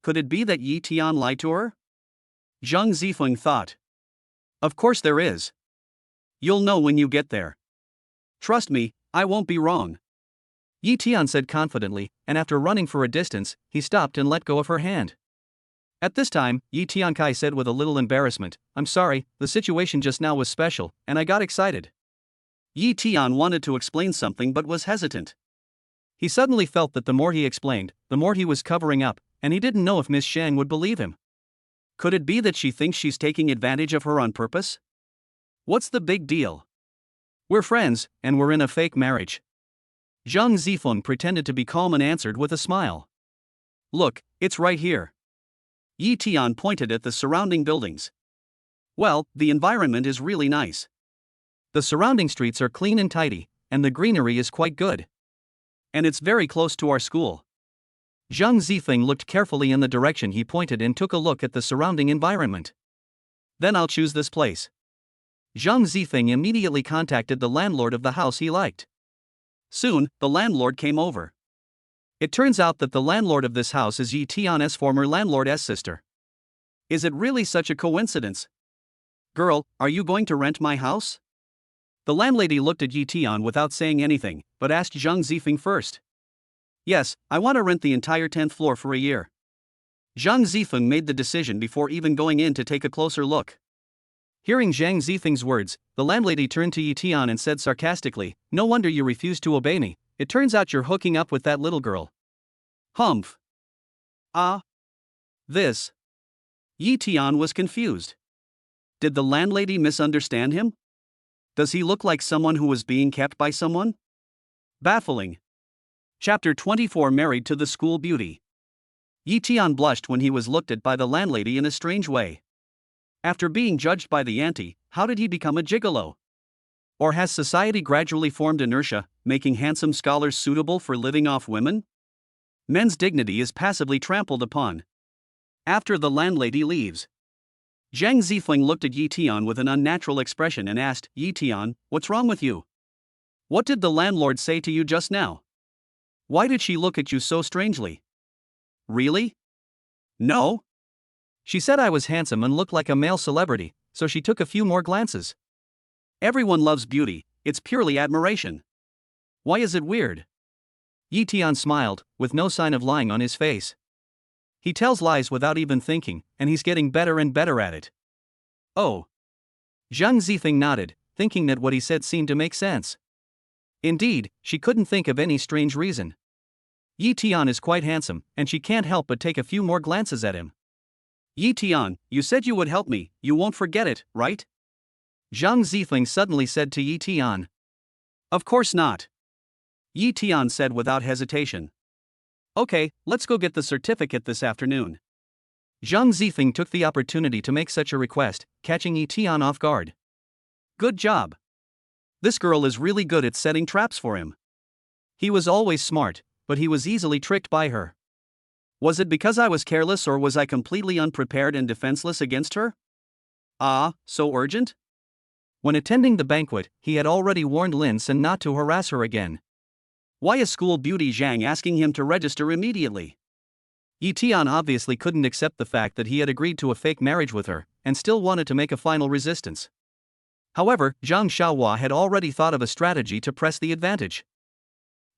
Could it be that Yi Tian lied to her? Zhang Zifeng thought. Of course there is. You'll know when you get there. Trust me, I won't be wrong. Yi Tian said confidently, and after running for a distance, he stopped and let go of her hand. At this time, Yi Tiankai said with a little embarrassment, I'm sorry, the situation just now was special, and I got excited. Yi Tian wanted to explain something but was hesitant. He suddenly felt that the more he explained, the more he was covering up, and he didn't know if Miss Zhang would believe him. Could it be that she thinks she's taking advantage of her on purpose? What's the big deal? We're friends, and we're in a fake marriage. Zhang Zifeng pretended to be calm and answered with a smile. Look, it's right here. Yi Tian pointed at the surrounding buildings. Well, the environment is really nice. The surrounding streets are clean and tidy, and the greenery is quite good. And it's very close to our school. Zhang Zifeng looked carefully in the direction he pointed and took a look at the surrounding environment. Then I'll choose this place. Zhang Zifeng immediately contacted the landlord of the house he liked. Soon, the landlord came over. It turns out that the landlord of this house is Yi Tian's former landlord's sister. Is it really such a coincidence? Girl, are you going to rent my house? The landlady looked at Yi Tian without saying anything, but asked Zhang Zifeng first. Yes, I want to rent the entire 10th floor for a year. Zhang Zifeng made the decision before even going in to take a closer look. Hearing Zhang Zifeng's words, the landlady turned to Yi Tian and said sarcastically, "No wonder you refused to obey me. It turns out you're hooking up with that little girl." Humph. This. Yi Tian was confused. Did the landlady misunderstand him? Does he look like someone who was being kept by someone? Baffling. Chapter 24 Married to the School Beauty. Yi Tian blushed when he was looked at by the landlady in a strange way. After being judged by the auntie, how did he become a gigolo? Or has society gradually formed inertia, making handsome scholars suitable for living off women? Men's dignity is passively trampled upon. After the landlady leaves, Zhang Zifeng looked at Yi Tian with an unnatural expression and asked, "Yi Tian, what's wrong with you? What did the landlord say to you just now? Why did she look at you so strangely?" Really? No? She said I was handsome and looked like a male celebrity, so she took a few more glances. Everyone loves beauty, it's purely admiration. Why is it weird? Yi Tian smiled, with no sign of lying on his face. He tells lies without even thinking, and he's getting better and better at it. Oh. Zhang Zifeng nodded, thinking that what he said seemed to make sense. Indeed, she couldn't think of any strange reason. Yi Tian is quite handsome, and she can't help but take a few more glances at him. Yi Tian, you said you would help me, you won't forget it, right? Zhang Zifeng suddenly said to Yi Tian. Of course not. Yi Tian said without hesitation. Okay, let's go get the certificate this afternoon. Zhang Zifeng took the opportunity to make such a request, catching Yi Tian off guard. Good job. This girl is really good at setting traps for him. He was always smart, but he was easily tricked by her. Was it because I was careless or was I completely unprepared and defenseless against her? So urgent? When attending the banquet, he had already warned Lin Sen not to harass her again. Why is school beauty Zhang asking him to register immediately? Yi Tian obviously couldn't accept the fact that he had agreed to a fake marriage with her, and still wanted to make a final resistance. However, Zhang Xiaohua had already thought of a strategy to press the advantage.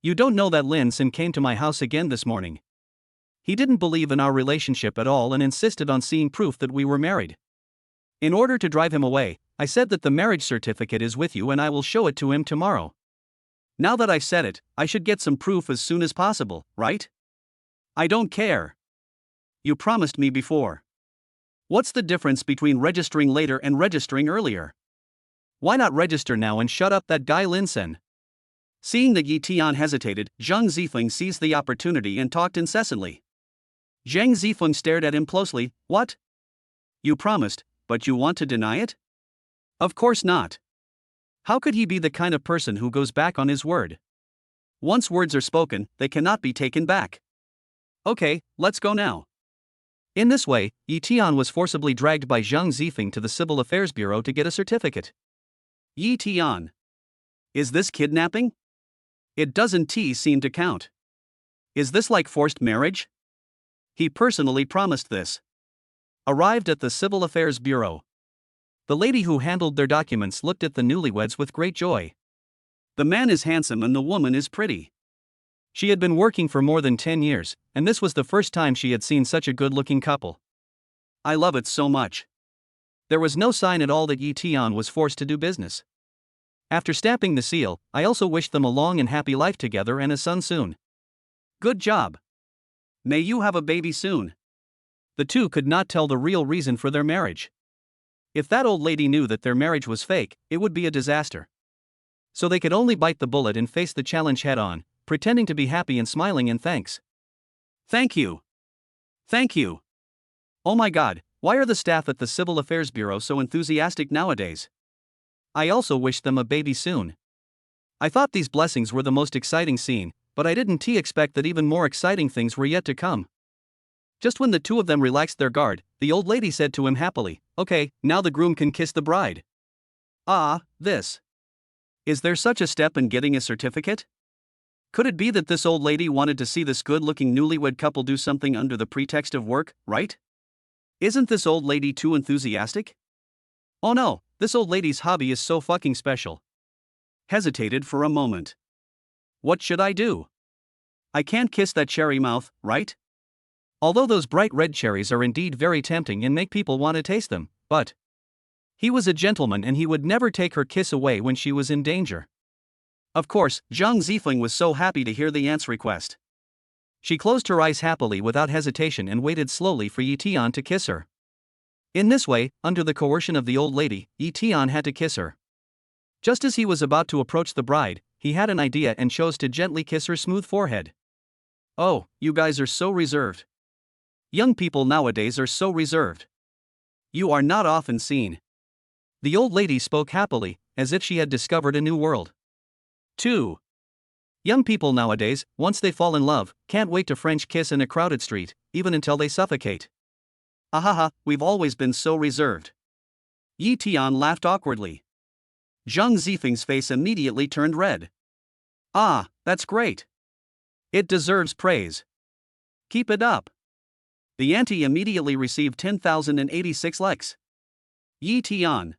You don't know that Lin Sen came to my house again this morning. He didn't believe in our relationship at all and insisted on seeing proof that we were married. In order to drive him away, I said that the marriage certificate is with you and I will show it to him tomorrow. Now that I've said it, I should get some proof as soon as possible, right? I don't care. You promised me before. What's the difference between registering later and registering earlier? Why not register now and shut up that guy Lin Sen? Seeing that Yi Tian hesitated, Zhang Zifeng seized the opportunity and talked incessantly. Zhang Zifeng stared at him closely. What? You promised, but you want to deny it? Of course not. How could he be the kind of person who goes back on his word? Once words are spoken, they cannot be taken back. Okay, let's go now. In this way, Yi Tian was forcibly dragged by Zhang Zifeng to the Civil Affairs Bureau to get a certificate. Yi Tian. Is this kidnapping? It doesn't seem to count. Is this like forced marriage? He personally promised this. Arrived at the Civil Affairs Bureau. The lady who handled their documents looked at the newlyweds with great joy. The man is handsome and the woman is pretty. She had been working for more than 10 years, and this was the first time she had seen such a good-looking couple. I love it so much. There was no sign at all that Yi Tian was forced to do business. After stamping the seal, I also wished them a long and happy life together and a son soon. Good job. May you have a baby soon. The two could not tell the real reason for their marriage. If that old lady knew that their marriage was fake, it would be a disaster. So they could only bite the bullet and face the challenge head-on, pretending to be happy and smiling in thanks. Thank you. Thank you. Oh my God, why are the staff at the Civil Affairs Bureau so enthusiastic nowadays? I also wished them a baby soon. I thought these blessings were the most exciting scene, but I didn't expect that even more exciting things were yet to come. Just when the two of them relaxed their guard, the old lady said to him happily, "Okay, now the groom can kiss the bride." Ah, this. Is there such a step in getting a certificate? Could it be that this old lady wanted to see this good-looking newlywed couple do something under the pretext of work, right? Isn't this old lady too enthusiastic? Oh no, this old lady's hobby is so fucking special. Hesitated for a moment. What should I do? I can't kiss that cherry mouth, right? Although those bright red cherries are indeed very tempting and make people want to taste them, but he was a gentleman and he would never take her kiss away when she was in danger. Of course, Zhang Zifeng was so happy to hear the aunt's request. She closed her eyes happily without hesitation and waited slowly for Yi Tian to kiss her. In this way, under the coercion of the old lady, Yi Tian had to kiss her. Just as he was about to approach the bride, he had an idea and chose to gently kiss her smooth forehead. Oh, you guys are so reserved. Young people nowadays are so reserved. You are not often seen. The old lady spoke happily, as if she had discovered a new world. 2. Young people nowadays, once they fall in love, can't wait to French kiss in a crowded street, even until they suffocate. Ahaha, we've always been so reserved. Yi Tian laughed awkwardly. Zhang Zifeng's face immediately turned red. Ah, that's great. It deserves praise. Keep it up. The auntie immediately received 10,086 likes. Yi Tian.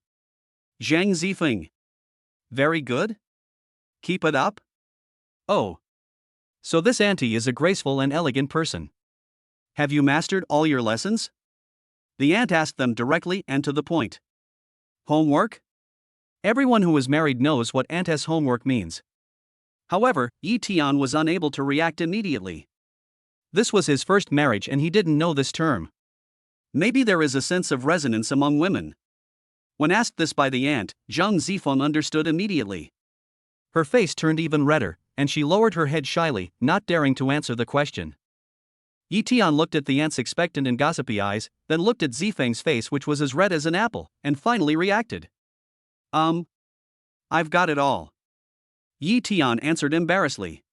Zhang Zifeng. Very good? Keep it up? Oh. So this auntie is a graceful and elegant person. Have you mastered all your lessons? The aunt asked them directly and to the point. Homework? Everyone who is married knows what aunt's homework means. However, Yi Tian was unable to react immediately. This was his first marriage and he didn't know this term. Maybe there is a sense of resonance among women. When asked this by the aunt, Zhang Zifeng understood immediately. Her face turned even redder, and she lowered her head shyly, not daring to answer the question. Yi Tian looked at the aunt's expectant and gossipy eyes, then looked at Zifeng's face which was as red as an apple, and finally reacted. I've got it all. Yi Tian answered embarrassedly.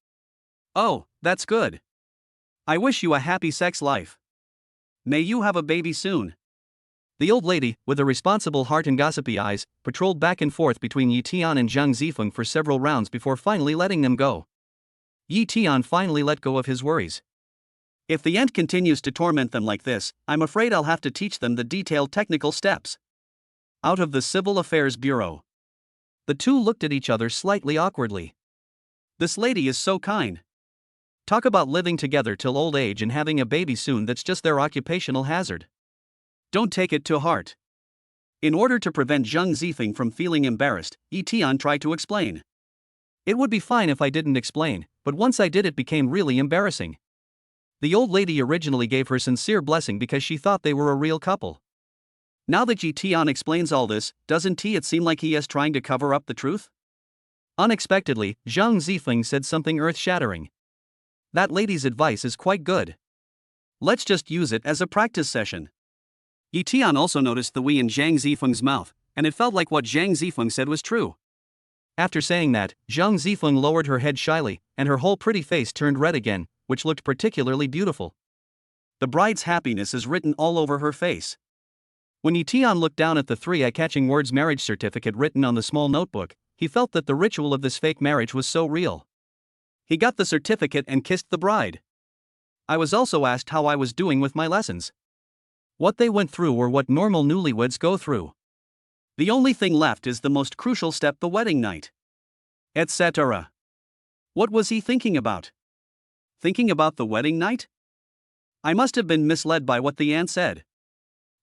Oh, that's good. I wish you a happy sex life. May you have a baby soon. The old lady, with a responsible heart and gossipy eyes, patrolled back and forth between Yi Tian and Zhang Zifeng for several rounds before finally letting them go. Yi Tian finally let go of his worries. If the aunt continues to torment them like this, I'm afraid I'll have to teach them the detailed technical steps. Out of the Civil Affairs Bureau. The two looked at each other slightly awkwardly. This lady is so kind. Talk about living together till old age and having a baby soon, that's just their occupational hazard. Don't take it to heart. In order to prevent Zhang Zifeng from feeling embarrassed, Yi Tian tried to explain. It would be fine if I didn't explain, but once I did it became really embarrassing. The old lady originally gave her sincere blessing because she thought they were a real couple. Now that Yi Tian explains all this, doesn't it seem like he is trying to cover up the truth? Unexpectedly, Zhang Zifeng said something earth-shattering. That lady's advice is quite good. Let's just use it as a practice session. Yi Tian also noticed the "we" in Zhang Zifeng's mouth, and it felt like what Zhang Zifeng said was true. After saying that, Zhang Zifeng lowered her head shyly, and her whole pretty face turned red again, which looked particularly beautiful. The bride's happiness is written all over her face. When Yi Tian looked down at the three eye-catching words "marriage certificate" written on the small notebook, he felt that the ritual of this fake marriage was so real. He got the certificate and kissed the bride. I was also asked how I was doing with my lessons. What they went through or what normal newlyweds go through. The only thing left is the most crucial step, the wedding night. Etc. What was he thinking about? Thinking about the wedding night? I must have been misled by what the aunt said.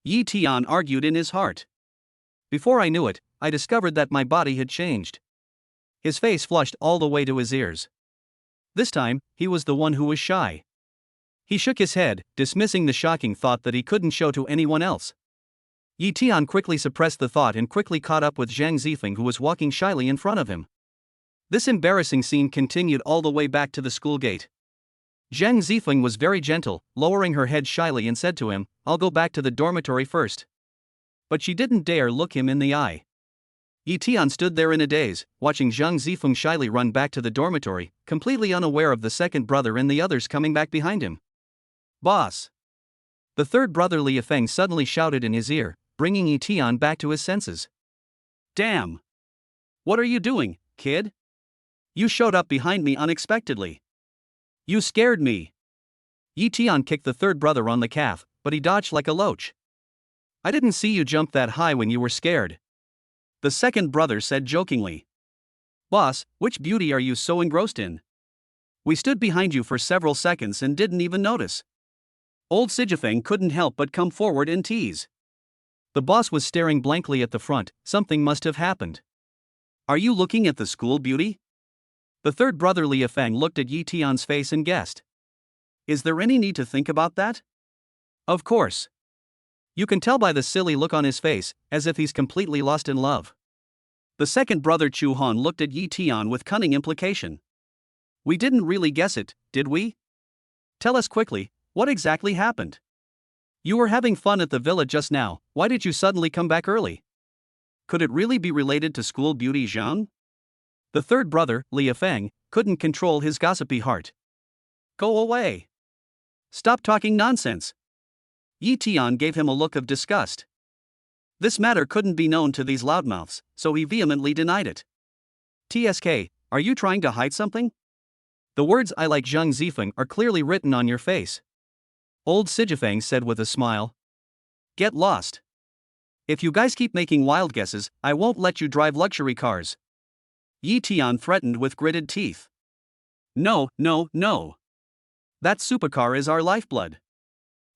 Yi Tian argued in his heart. Before I knew it, I discovered that my body had changed. His face flushed all the way to his ears. This time, he was the one who was shy. He shook his head, dismissing the shocking thought that he couldn't show to anyone else. Yi Tian quickly suppressed the thought and quickly caught up with Zhang Zifeng, who was walking shyly in front of him. This embarrassing scene continued all the way back to the school gate. Zhang Zifeng was very gentle, lowering her head shyly and said to him, "I'll go back to the dormitory first." But she didn't dare look him in the eye. Yi Tian stood there in a daze, watching Zhang Zifeng shyly run back to the dormitory, completely unaware of the second brother and the others coming back behind him. "Boss!" The third brother Li Yifeng suddenly shouted in his ear, bringing Yi Tian back to his senses. "Damn! What are you doing, kid? You showed up behind me unexpectedly. You scared me." Yi Tian kicked the third brother on the calf, but he dodged like a loach. "I didn't see you jump that high when you were scared," the second brother said jokingly. "Boss, which beauty are you so engrossed in? We stood behind you for several seconds and didn't even notice." Old Sijifeng couldn't help but come forward and tease. The boss was staring blankly at the front. Something must have happened. "Are you looking at the school beauty?" The third brother Li Yifeng looked at Yi Tian's face and guessed. "Is there any need to think about that?" "Of course. You can tell by the silly look on his face, as if he's completely lost in love." The second brother Chu Han looked at Yi Tian with cunning implication. "We didn't really guess it, did we? Tell us quickly, what exactly happened? You were having fun at the villa just now, why did you suddenly come back early? Could it really be related to school beauty Zhang?" The third brother, Li Yifeng, couldn't control his gossipy heart. "Go away. Stop talking nonsense." Yi Tian gave him a look of disgust. This matter couldn't be known to these loudmouths, so he vehemently denied it. "TSK, are you trying to hide something? The words 'I like Zhang Zifeng' are clearly written on your face." Old Sijifeng said with a smile. "Get lost. If you guys keep making wild guesses, I won't let you drive luxury cars." Yi Tian threatened with gritted teeth. No. That supercar is our lifeblood.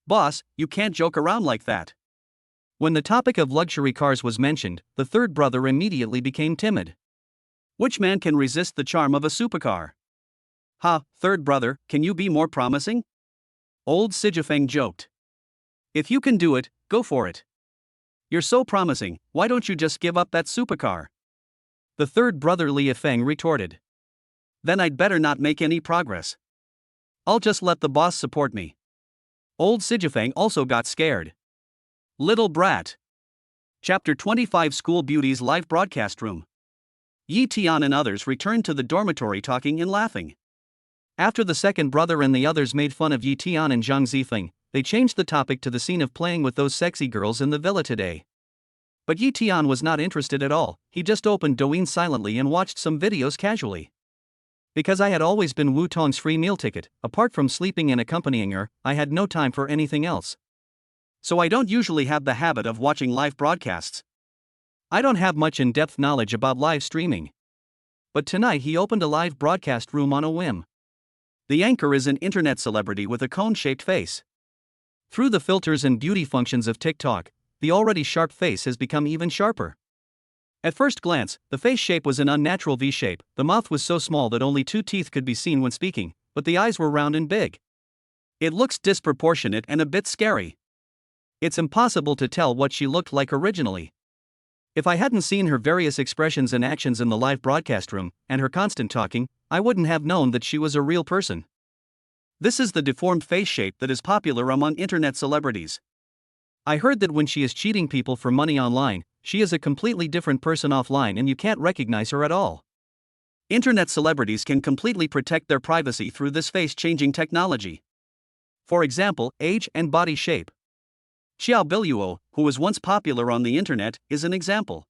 Boss, you can't joke around like that." When the topic of luxury cars was mentioned, the third brother immediately became timid. Which man can resist the charm of a supercar? "Ha, third brother, can you be more promising?" Old Sijifeng joked. "If you can do it, go for it. You're so promising, why don't you just give up that supercar?" The third brother Li Yifeng retorted. "Then I'd better not make any progress. I'll just let the boss support me." Old Sijifeng also got scared. Little brat. Chapter 25 School Beauty's live broadcast room. Yi Tian and others returned to the dormitory talking and laughing. After the second brother and the others made fun of Yi Tian and Zhang Zifeng, they changed the topic to the scene of playing with those sexy girls in the villa today. But Yi Tian was not interested at all, he just opened Douyin silently and watched some videos casually. Because I had always been Wu Tong's free meal ticket, apart from sleeping and accompanying her, I had no time for anything else. So I don't usually have the habit of watching live broadcasts. I don't have much in-depth knowledge about live streaming. But tonight he opened a live broadcast room on a whim. The anchor is an internet celebrity with a cone-shaped face. Through the filters and beauty functions of TikTok, the already sharp face has become even sharper. At first glance, the face shape was an unnatural V-shape, the mouth was so small that only 2 teeth could be seen when speaking, but the eyes were round and big. It looks disproportionate and a bit scary. It's impossible to tell what she looked like originally. If I hadn't seen her various expressions and actions in the live broadcast room, and her constant talking, I wouldn't have known that she was a real person. This is the deformed face shape that is popular among internet celebrities. I heard that when she is cheating people for money online, she is a completely different person offline and you can't recognize her at all. Internet celebrities can completely protect their privacy through this face-changing technology. For example, age and body shape. Xiao Biluo, who was once popular on the internet, is an example.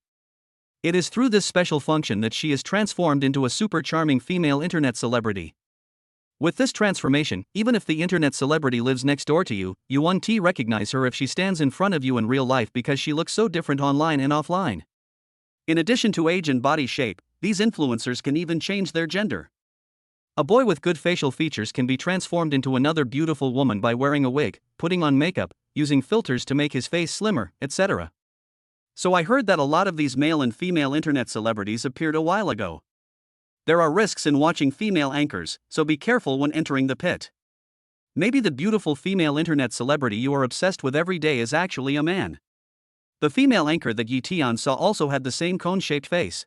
It is through this special function that she is transformed into a super charming female internet celebrity. With this transformation, even if the internet celebrity lives next door to you, you won't recognize her if she stands in front of you in real life because she looks so different online and offline. In addition to age and body shape, these influencers can even change their gender. A boy with good facial features can be transformed into another beautiful woman by wearing a wig, putting on makeup, using filters to make his face slimmer, etc. So I heard that a lot of these male and female internet celebrities appeared a while ago. There are risks in watching female anchors, so be careful when entering the pit. Maybe the beautiful female internet celebrity you are obsessed with every day is actually a man. The female anchor that Yi Tian saw also had the same cone-shaped face.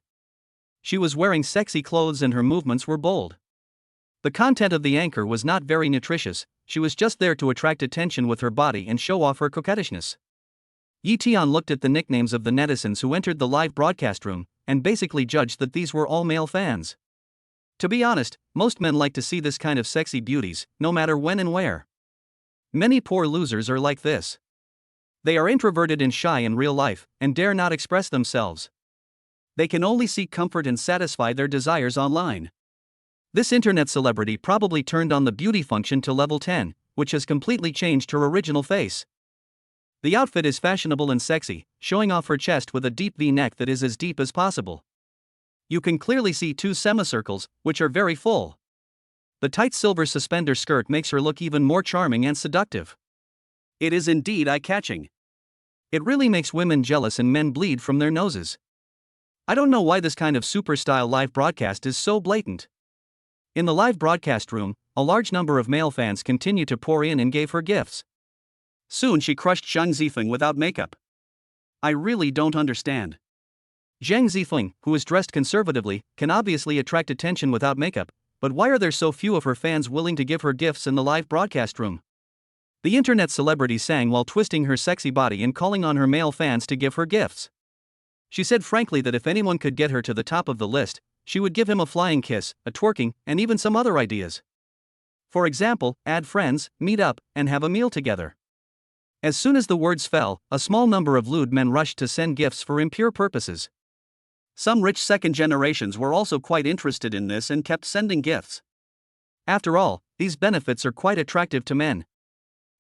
She was wearing sexy clothes and her movements were bold. The content of the anchor was not very nutritious, she was just there to attract attention with her body and show off her coquettishness. Yi Tian looked at the nicknames of the netizens who entered the live broadcast room, and basically judged that these were all male fans. To be honest, most men like to see this kind of sexy beauties, no matter when and where. Many poor losers are like this. They are introverted and shy in real life, and dare not express themselves. They can only seek comfort and satisfy their desires online. This internet celebrity probably turned on the beauty function to level 10, which has completely changed her original face. The outfit is fashionable and sexy, showing off her chest with a deep V-neck that is as deep as possible. You can clearly see two semicircles, which are very full. The tight silver suspender skirt makes her look even more charming and seductive. It is indeed eye-catching. It really makes women jealous and men bleed from their noses. I don't know why this kind of super-style live broadcast is so blatant. In the live broadcast room, a large number of male fans continued to pour in and gave her gifts. Soon she crushed Zhang Zifeng without makeup. I really don't understand. Zhang Zifeng, who is dressed conservatively, can obviously attract attention without makeup, but why are there so few of her fans willing to give her gifts in the live broadcast room? The internet celebrity sang while twisting her sexy body and calling on her male fans to give her gifts. She said frankly that if anyone could get her to the top of the list, she would give him a flying kiss, a twerking, and even some other ideas. For example, add friends, meet up, and have a meal together. As soon as the words fell, a small number of lewd men rushed to send gifts for impure purposes. Some rich second generations were also quite interested in this and kept sending gifts. After all, these benefits are quite attractive to men.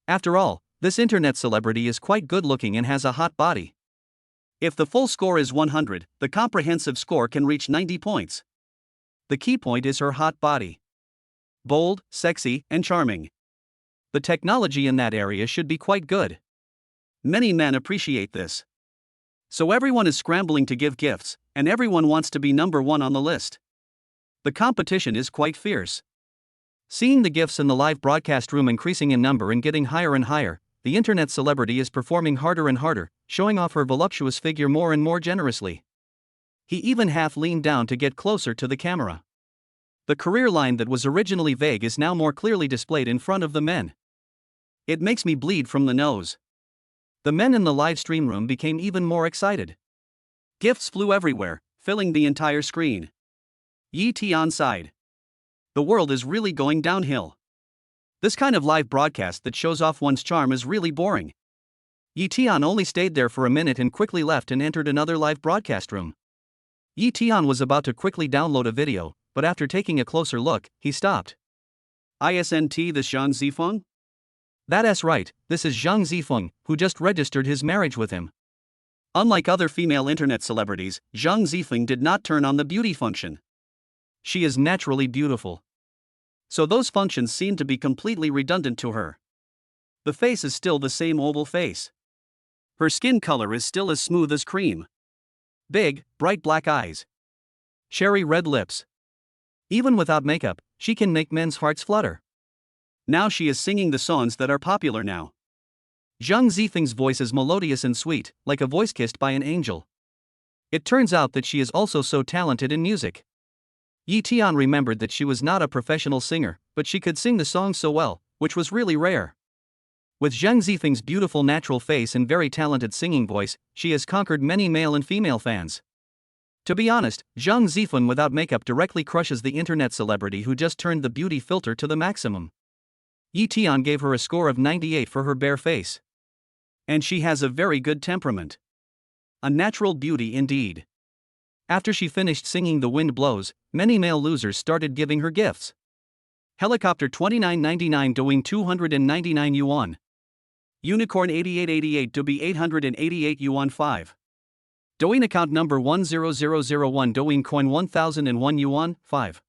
After all, this internet celebrity is quite good looking and has a hot body. If the full score is 100, the comprehensive score can reach 90 points. The key point is her hot body. Bold, sexy, and charming. The technology in that area should be quite good. Many men appreciate this. So everyone is scrambling to give gifts, and everyone wants to be number one on the list. The competition is quite fierce. Seeing the gifts in the live broadcast room increasing in number and getting higher and higher, the internet celebrity is performing harder and harder, showing off her voluptuous figure more and more generously. He even half leaned down to get closer to the camera. The career line that was originally vague is now more clearly displayed in front of the men. It makes me bleed from the nose. The men in the live stream room became even more excited. Gifts flew everywhere, filling the entire screen. Yi Tian sighed. The world is really going downhill. This kind of live broadcast that shows off one's charm is really boring. Yi Tian only stayed there for a minute and quickly left and entered another live broadcast room. Yi Tian was about to quickly download a video, but after taking a closer look, he stopped. Isn't this Zhang Zifeng? That's right, this is Zhang Zifeng, who just registered his marriage with him. Unlike other female internet celebrities, Zhang Zifeng did not turn on the beauty function. She is naturally beautiful. So those functions seem to be completely redundant to her. The face is still the same oval face. Her skin color is still as smooth as cream. Big, bright black eyes. Cherry red lips. Even without makeup, she can make men's hearts flutter. Now she is singing the songs that are popular now. Zhang Zifeng's voice is melodious and sweet, like a voice kissed by an angel. It turns out that she is also so talented in music. Yi Tian remembered that she was not a professional singer, but she could sing the songs so well, which was really rare. With Zhang Zifeng's beautiful natural face and very talented singing voice, she has conquered many male and female fans. To be honest, Zhang Zifeng without makeup directly crushes the internet celebrity who just turned the beauty filter to the maximum. Yi Tian gave her a score of 98 for her bare face. And she has a very good temperament. A natural beauty indeed. After she finished singing The Wind Blows, many male losers started giving her gifts. Helicopter 2999 doing 299 yuan. Unicorn 8888 to be 888 yuan 5. Douyin account number 10001 Douyin coin 1001 yuan 5.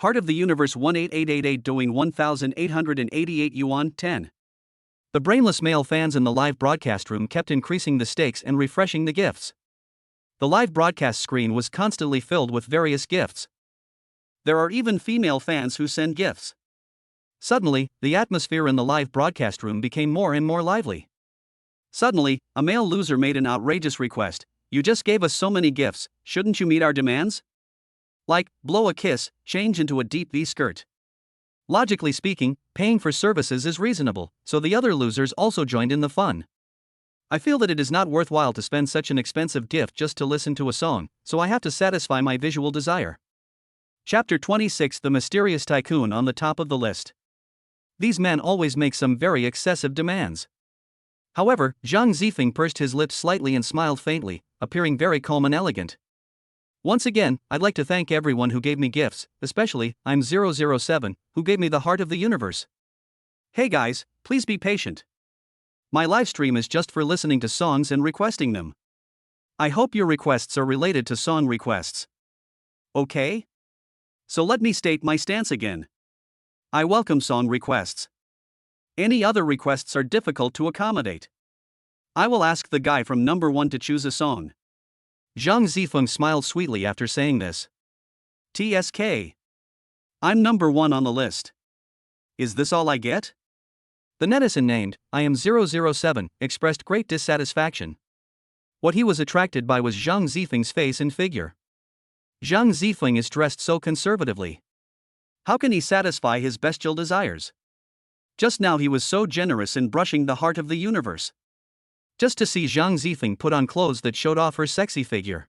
Heart of the Universe 18888 doing 1888 yuan 10. The brainless male fans in the live broadcast room kept increasing the stakes and refreshing the gifts. The live broadcast screen was constantly filled with various gifts. There are even female fans who send gifts. Suddenly, the atmosphere in the live broadcast room became more and more lively. Suddenly, a male loser made an outrageous request. You just gave us so many gifts, shouldn't you meet our demands? Like, blow a kiss, change into a deep V skirt. Logically speaking, paying for services is reasonable, so the other losers also joined in the fun. I feel that it is not worthwhile to spend such an expensive gift just to listen to a song, so I have to satisfy my visual desire. Chapter 26: The Mysterious Tycoon on the top of the list. These men always make some very excessive demands. However, Zhang Zifeng pursed his lips slightly and smiled faintly, appearing very calm and elegant. Once again, I'd like to thank everyone who gave me gifts, especially I'm 007, who gave me the heart of the universe. Hey guys, please be patient. My livestream is just for listening to songs and requesting them. I hope your requests are related to song requests. Okay? So let me state my stance again. I welcome song requests. Any other requests are difficult to accommodate. I will ask the guy from number 1 to choose a song. Zhang Zifeng smiled sweetly after saying this. TSK. I'm number 1 on the list. Is this all I get? The netizen named I am 007 expressed great dissatisfaction. What he was attracted by was Zhang Zifeng's face and figure. Zhang Zifeng is dressed so conservatively. How can he satisfy his bestial desires? Just now he was so generous in brushing the heart of the universe. Just to see Zhang Zifeng put on clothes that showed off her sexy figure.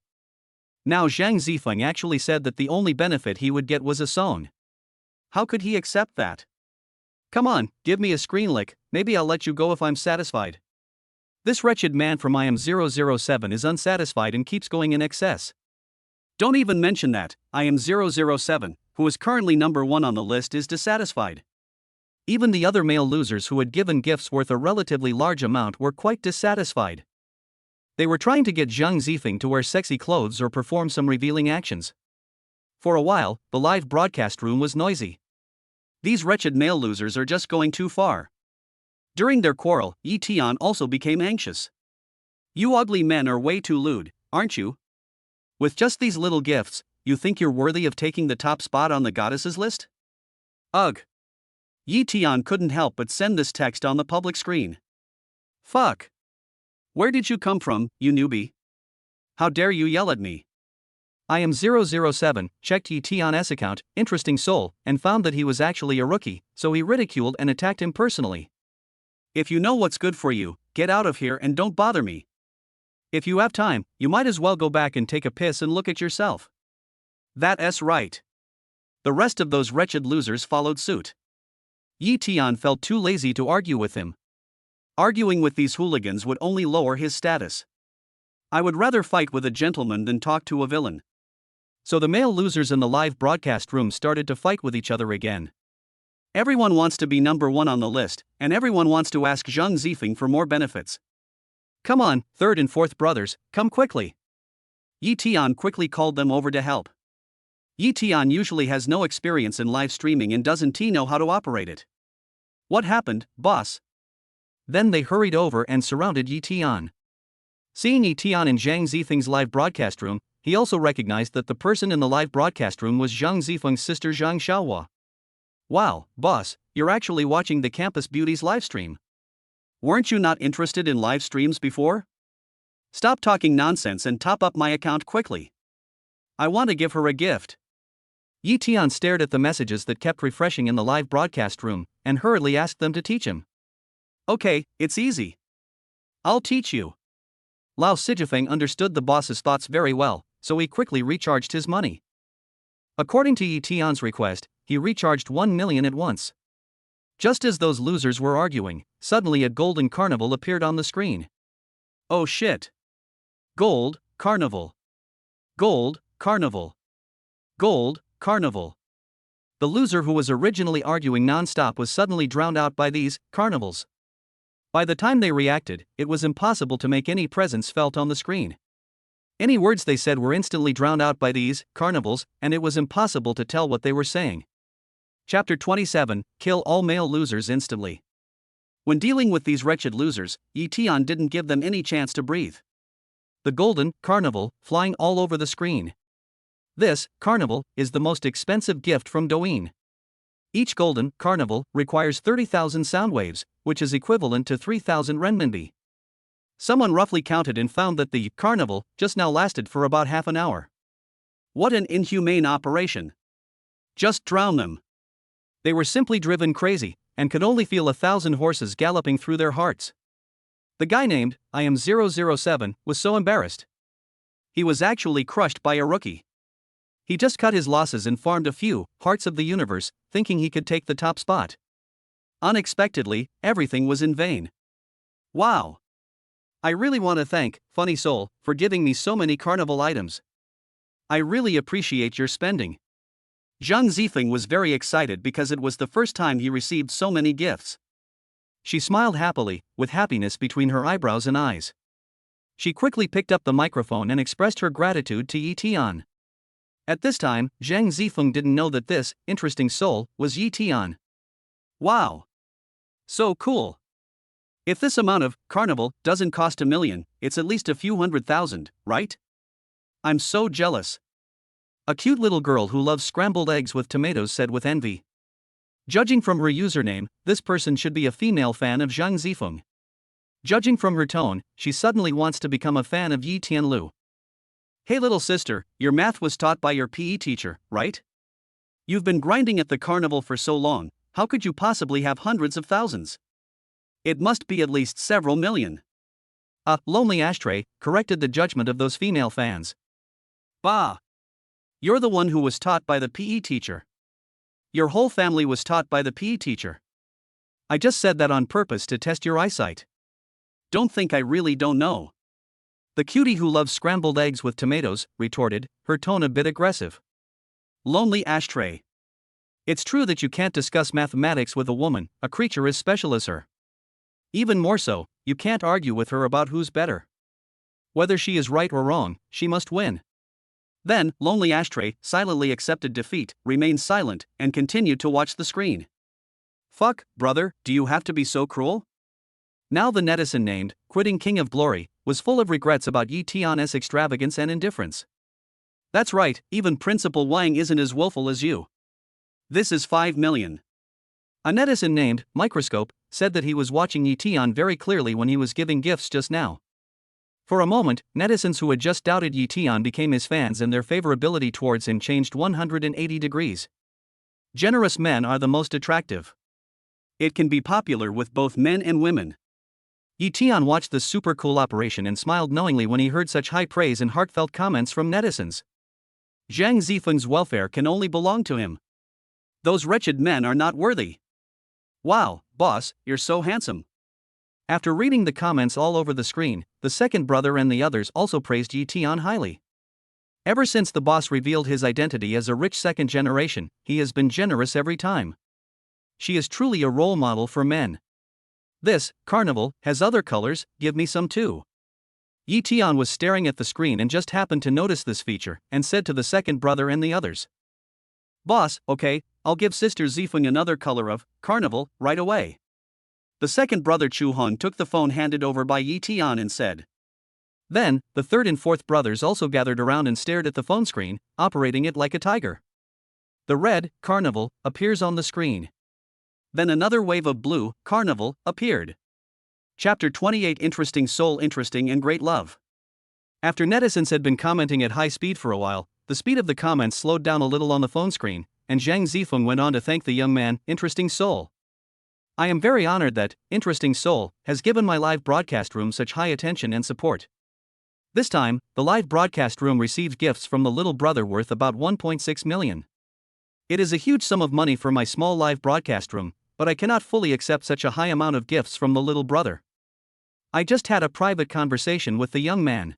Now Zhang Zifeng actually said that the only benefit he would get was a song. How could he accept that? Come on, give me a screen lick, maybe I'll let you go if I'm satisfied. This wretched man from I am 007 is unsatisfied and keeps going in excess. Don't even mention that, I am 007, who is currently number 1 on the list, is dissatisfied. Even the other male losers who had given gifts worth a relatively large amount were quite dissatisfied. They were trying to get Zhang Zifeng to wear sexy clothes or perform some revealing actions. For a while, the live broadcast room was noisy. These wretched male losers are just going too far. During their quarrel, Yi Tian also became anxious. You ugly men are way too lewd, aren't you? With just these little gifts, you think you're worthy of taking the top spot on the goddesses list? Ugh. Yi Tian couldn't help but send this text on the public screen. Fuck. Where did you come from, you newbie? How dare you yell at me? I am 007 checked Yi Tian's account, interesting soul, and found that he was actually a rookie, so he ridiculed and attacked him personally. If you know what's good for you, get out of here and don't bother me. If you have time, you might as well go back and take a piss and look at yourself. That's right. The rest of those wretched losers followed suit. Yi Tian felt too lazy to argue with him. Arguing with these hooligans would only lower his status. I would rather fight with a gentleman than talk to a villain. So the male losers in the live broadcast room started to fight with each other again. Everyone wants to be number 1 on the list, and everyone wants to ask Zhang Zifeng for more benefits. Come on, 3rd and 4th brothers, come quickly. Yi Tian quickly called them over to help. Yi Tian usually has no experience in live streaming and doesn't know how to operate it. What happened, boss? Then they hurried over and surrounded Yi Tian. Seeing Yi Tian in Zhang Zifeng's live broadcast room, he also recognized that the person in the live broadcast room was Zhang Zifeng's sister Zhang Xiaohua. Wow, boss, you're actually watching the Campus Beauties livestream. Weren't you not interested in live streams before? Stop talking nonsense and top up my account quickly. I want to give her a gift. Yi Tian stared at the messages that kept refreshing in the live broadcast room, and hurriedly asked them to teach him. Okay, it's easy. I'll teach you. Lao Sijifeng understood the boss's thoughts very well, so he quickly recharged his money. According to Yi Tian's request, he recharged 1 million at once. Just as those losers were arguing, suddenly a golden carnival appeared on the screen. Oh shit. Gold, carnival. Gold, carnival. Gold, carnival. The loser who was originally arguing non-stop was suddenly drowned out by these carnivals. By the time they reacted, it was impossible to make any presence felt on the screen. Any words they said were instantly drowned out by these carnivals, and it was impossible to tell what they were saying. Chapter 27: Kill all male losers instantly. When dealing with these wretched losers, Yi Tian didn't give them any chance to breathe. The golden carnival flying all over the screen. This carnival is the most expensive gift from Douyin. Each golden carnival requires 30,000 sound waves, which is equivalent to 3,000 renminbi. Someone roughly counted and found that the carnival just now lasted for about half an hour. What an inhumane operation. Just drown them. They were simply driven crazy, and could only feel 1,000 horses galloping through their hearts. The guy named I am 007 was so embarrassed. He was actually crushed by a rookie. He just cut his losses and farmed a few hearts of the universe, thinking he could take the top spot. Unexpectedly, everything was in vain. Wow! I really want to thank Funny Soul for giving me so many carnival items. I really appreciate your spending. Zhang Zifeng was very excited because it was the first time he received so many gifts. She smiled happily, with happiness between her eyebrows and eyes. She quickly picked up the microphone and expressed her gratitude to Yi Tian. At this time, Zhang Zifeng didn't know that this interesting soul was Yi Tian. Wow! So cool! If this amount of carnival doesn't cost $1 million, it's at least a few 100,000, right? I'm so jealous. A cute little girl who loves scrambled eggs with tomatoes said with envy. Judging from her username, this person should be a female fan of Zhang Zifeng. Judging from her tone, she suddenly wants to become a fan of Yi Tianlu. Hey little sister, your math was taught by your PE teacher, right? You've been grinding at the carnival for so long, how could you possibly have hundreds of thousands? It must be at least several million. A lonely ashtray corrected the judgment of those female fans. Bah! You're the one who was taught by the PE teacher. Your whole family was taught by the PE teacher. I just said that on purpose to test your eyesight. Don't think I really don't know. The cutie who loves scrambled eggs with tomatoes retorted, her tone a bit aggressive. Lonely ashtray. It's true that you can't discuss mathematics with a woman, a creature as special as her. Even more so, you can't argue with her about who's better. Whether she is right or wrong, she must win. Then, Lonely Ashtray silently accepted defeat, remained silent, and continued to watch the screen. Fuck, brother, do you have to be so cruel? Now the netizen named Quitting King of Glory was full of regrets about Yi Tian's extravagance and indifference. That's right, even Principal Wang isn't as willful as you. This is 5 million. A netizen named Microscope said that he was watching Yi Tian very clearly when he was giving gifts just now. For a moment, netizens who had just doubted Yi Tian became his fans and their favorability towards him changed 180 degrees. Generous men are the most attractive. It can be popular with both men and women. Yi Tian watched the super cool operation and smiled knowingly when he heard such high praise and heartfelt comments from netizens. Zhang Zifeng's welfare can only belong to him. Those wretched men are not worthy. Wow, boss, you're so handsome. After reading the comments all over the screen, the second brother and the others also praised Yi Tian highly. Ever since the boss revealed his identity as a rich second generation, he has been generous every time. She is truly a role model for men. This carnival has other colors, give me some too. Yi Tian was staring at the screen and just happened to notice this feature, and said to the second brother and the others. Boss, okay, I'll give Sister Zifeng another color of carnival right away. The second brother Chu Hon took the phone handed over by Yi Tian and said. Then, the third and fourth brothers also gathered around and stared at the phone screen, operating it like a tiger. The red carnival appears on the screen. Then another wave of blue carnival appeared. Chapter 28 Interesting Soul, Interesting and Great Love. After netizens had been commenting at high speed for a while, the speed of the comments slowed down a little on the phone screen, and Zhang Zifeng went on to thank the young man, Interesting Soul. I am very honored that Interesting Soul has given my live broadcast room such high attention and support. This time, the live broadcast room received gifts from the little brother worth about 1.6 million. It is a huge sum of money for my small live broadcast room, but I cannot fully accept such a high amount of gifts from the little brother. I just had a private conversation with the young man.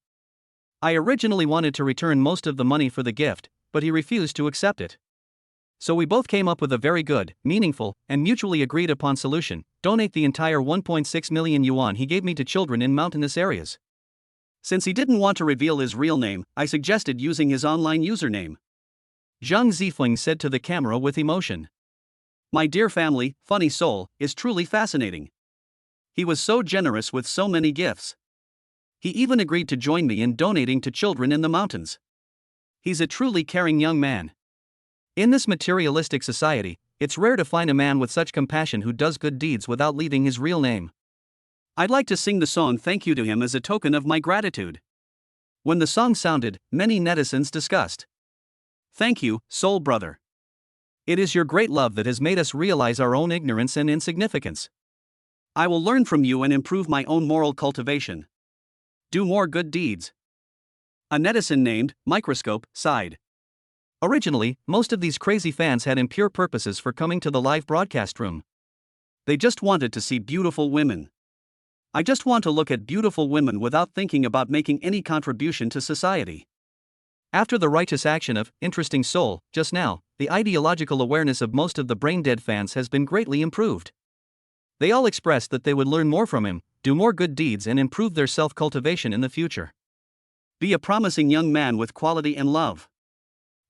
I originally wanted to return most of the money for the gift, but he refused to accept it. So we both came up with a very good, meaningful, and mutually agreed upon solution: donate the entire 1.6 million yuan he gave me to children in mountainous areas. Since he didn't want to reveal his real name, I suggested using his online username. Zhang Zifeng said to the camera with emotion. My dear family, Funny Soul, is truly fascinating. He was so generous with so many gifts. He even agreed to join me in donating to children in the mountains. He's a truly caring young man. In this materialistic society, it's rare to find a man with such compassion who does good deeds without leaving his real name. I'd like to sing the song thank you to him as a token of my gratitude. When the song sounded, many netizens discussed. Thank you, soul brother. It is your great love that has made us realize our own ignorance and insignificance. I will learn from you and improve my own moral cultivation. Do more good deeds. A netizen named Microscope sighed. Originally, most of these crazy fans had impure purposes for coming to the live broadcast room. They just wanted to see beautiful women. I just want to look at beautiful women without thinking about making any contribution to society. After the righteous action of Interesting Soul just now, the ideological awareness of most of the brain-dead fans has been greatly improved. They all expressed that they would learn more from him, do more good deeds and improve their self-cultivation in the future. Be a promising young man with quality and love.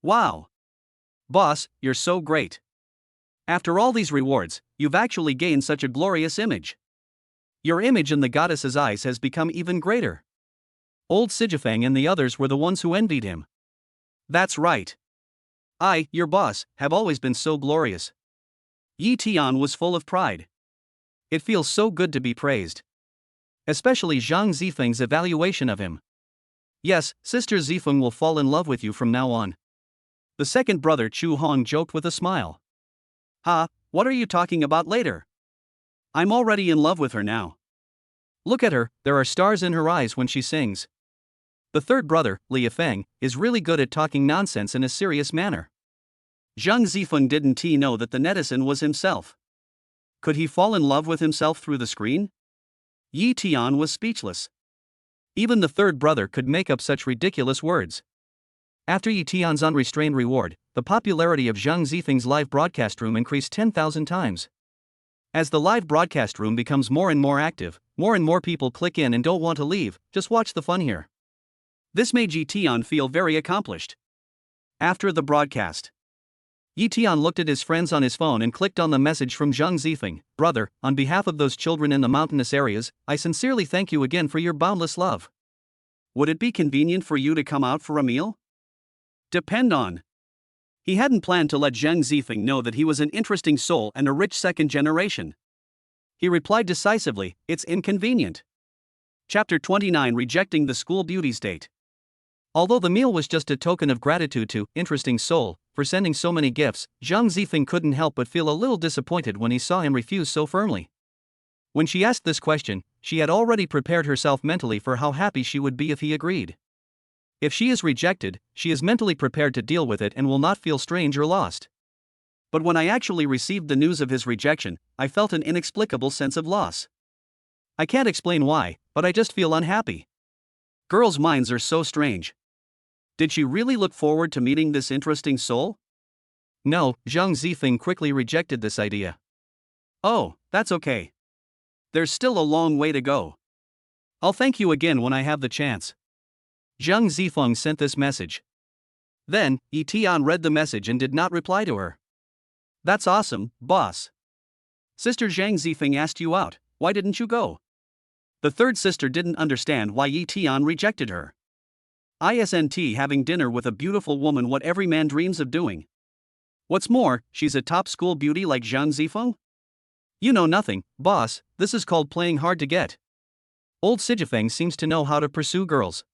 Wow! Boss, you're so great. After all these rewards, you've actually gained such a glorious image. Your image in the goddess's eyes has become even greater. Old Sijifang and the others were the ones who envied him. That's right. I, your boss, have always been so glorious. Yi Tian was full of pride. It feels so good to be praised. Especially Zhang Zifeng's evaluation of him. Yes, Sister Zifeng will fall in love with you from now on. The second brother Chu Hong joked with a smile. Ha, what are you talking about later? I'm already in love with her now. Look at her, there are stars in her eyes when she sings. The third brother, Li Yifeng, is really good at talking nonsense in a serious manner. Zhang Zifeng didn't he know that the netizen was himself? Could he fall in love with himself through the screen? Yi Tian was speechless. Even the third brother could make up such ridiculous words. After Yi Tian's unrestrained reward, the popularity of Zhang Zifeng's live broadcast room increased 10,000 times. As the live broadcast room becomes more and more active, more and more people click in and don't want to leave, just watch the fun here. This made Yi Tian feel very accomplished. After the broadcast, Yi Tian looked at his friends on his phone and clicked on the message from Zhang Zifeng. Brother, on behalf of those children in the mountainous areas, I sincerely thank you again for your boundless love. Would it be convenient for you to come out for a meal? Depend on. He hadn't planned to let Zhang Zifeng know that he was an interesting soul and a rich second generation. He replied decisively, it's inconvenient. Chapter 29 Rejecting the School Beauty's Date. Although the meal was just a token of gratitude to Interesting Soul for sending so many gifts, Zhang Zifeng couldn't help but feel a little disappointed when he saw him refuse so firmly. When she asked this question, she had already prepared herself mentally for how happy she would be if he agreed. If she is rejected, she is mentally prepared to deal with it and will not feel strange or lost. But when I actually received the news of his rejection, I felt an inexplicable sense of loss. I can't explain why, but I just feel unhappy. Girls' minds are so strange. Did she really look forward to meeting this interesting soul? No, Zhang Zifeng quickly rejected this idea. Oh, that's okay. There's still a long way to go. I'll thank you again when I have the chance. Zhang Zifeng sent this message. Then, Yi Tian read the message and did not reply to her. That's awesome, boss. Sister Zhang Zifeng asked you out, why didn't you go? The third sister didn't understand why Yi Tian rejected her. Isn't having dinner with a beautiful woman what every man dreams of doing? What's more, she's a top school beauty like Zhang Zifeng? You know nothing, boss, this is called playing hard to get. Old Sijifeng seems to know how to pursue girls.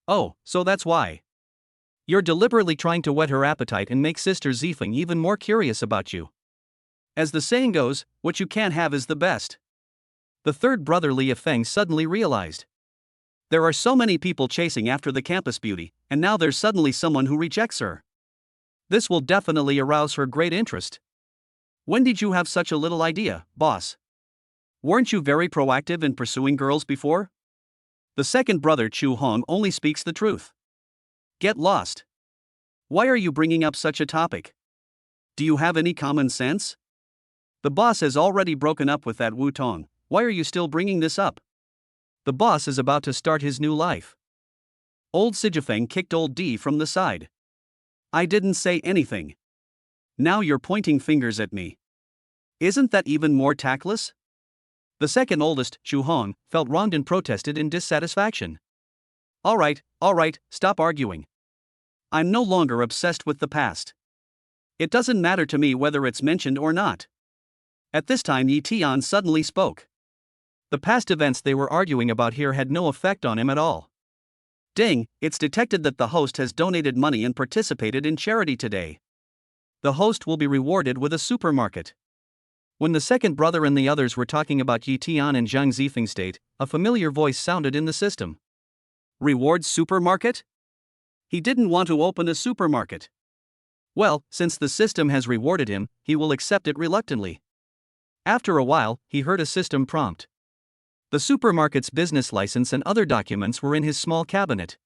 Oh, so that's why. You're deliberately trying to whet her appetite and make Sister Zifeng even more curious about you. As the saying goes, what you can't have is the best. The third brother Li Yifeng suddenly realized. There are so many people chasing after the campus beauty, and now there's suddenly someone who rejects her. This will definitely arouse her great interest. When did you have such a little idea, boss? Weren't you very proactive in pursuing girls before? The second brother Chu Hong only speaks the truth. Get lost. Why are you bringing up such a topic? Do you have any common sense? The boss has already broken up with that Wu Tong, why are you still bringing this up? The boss is about to start his new life. Old Sijifeng kicked old D from the side. I didn't say anything. Now you're pointing fingers at me. Isn't that even more tactless? The second oldest, Chu Hong, felt wronged and protested in dissatisfaction. All right, stop arguing. I'm no longer obsessed with the past. It doesn't matter to me whether it's mentioned or not. At this time Yi Tian suddenly spoke. The past events they were arguing about here had no effect on him at all. Ding, it's detected that the host has donated money and participated in charity today. The host will be rewarded with a supermarket. When the second brother and the others were talking about Yitian and Zhang Zifeng State, a familiar voice sounded in the system. Rewards supermarket? He didn't want to open a supermarket. Well, since the system has rewarded him, he will accept it reluctantly. After a while, he heard a system prompt. The supermarket's business license and other documents were in his small cabinet.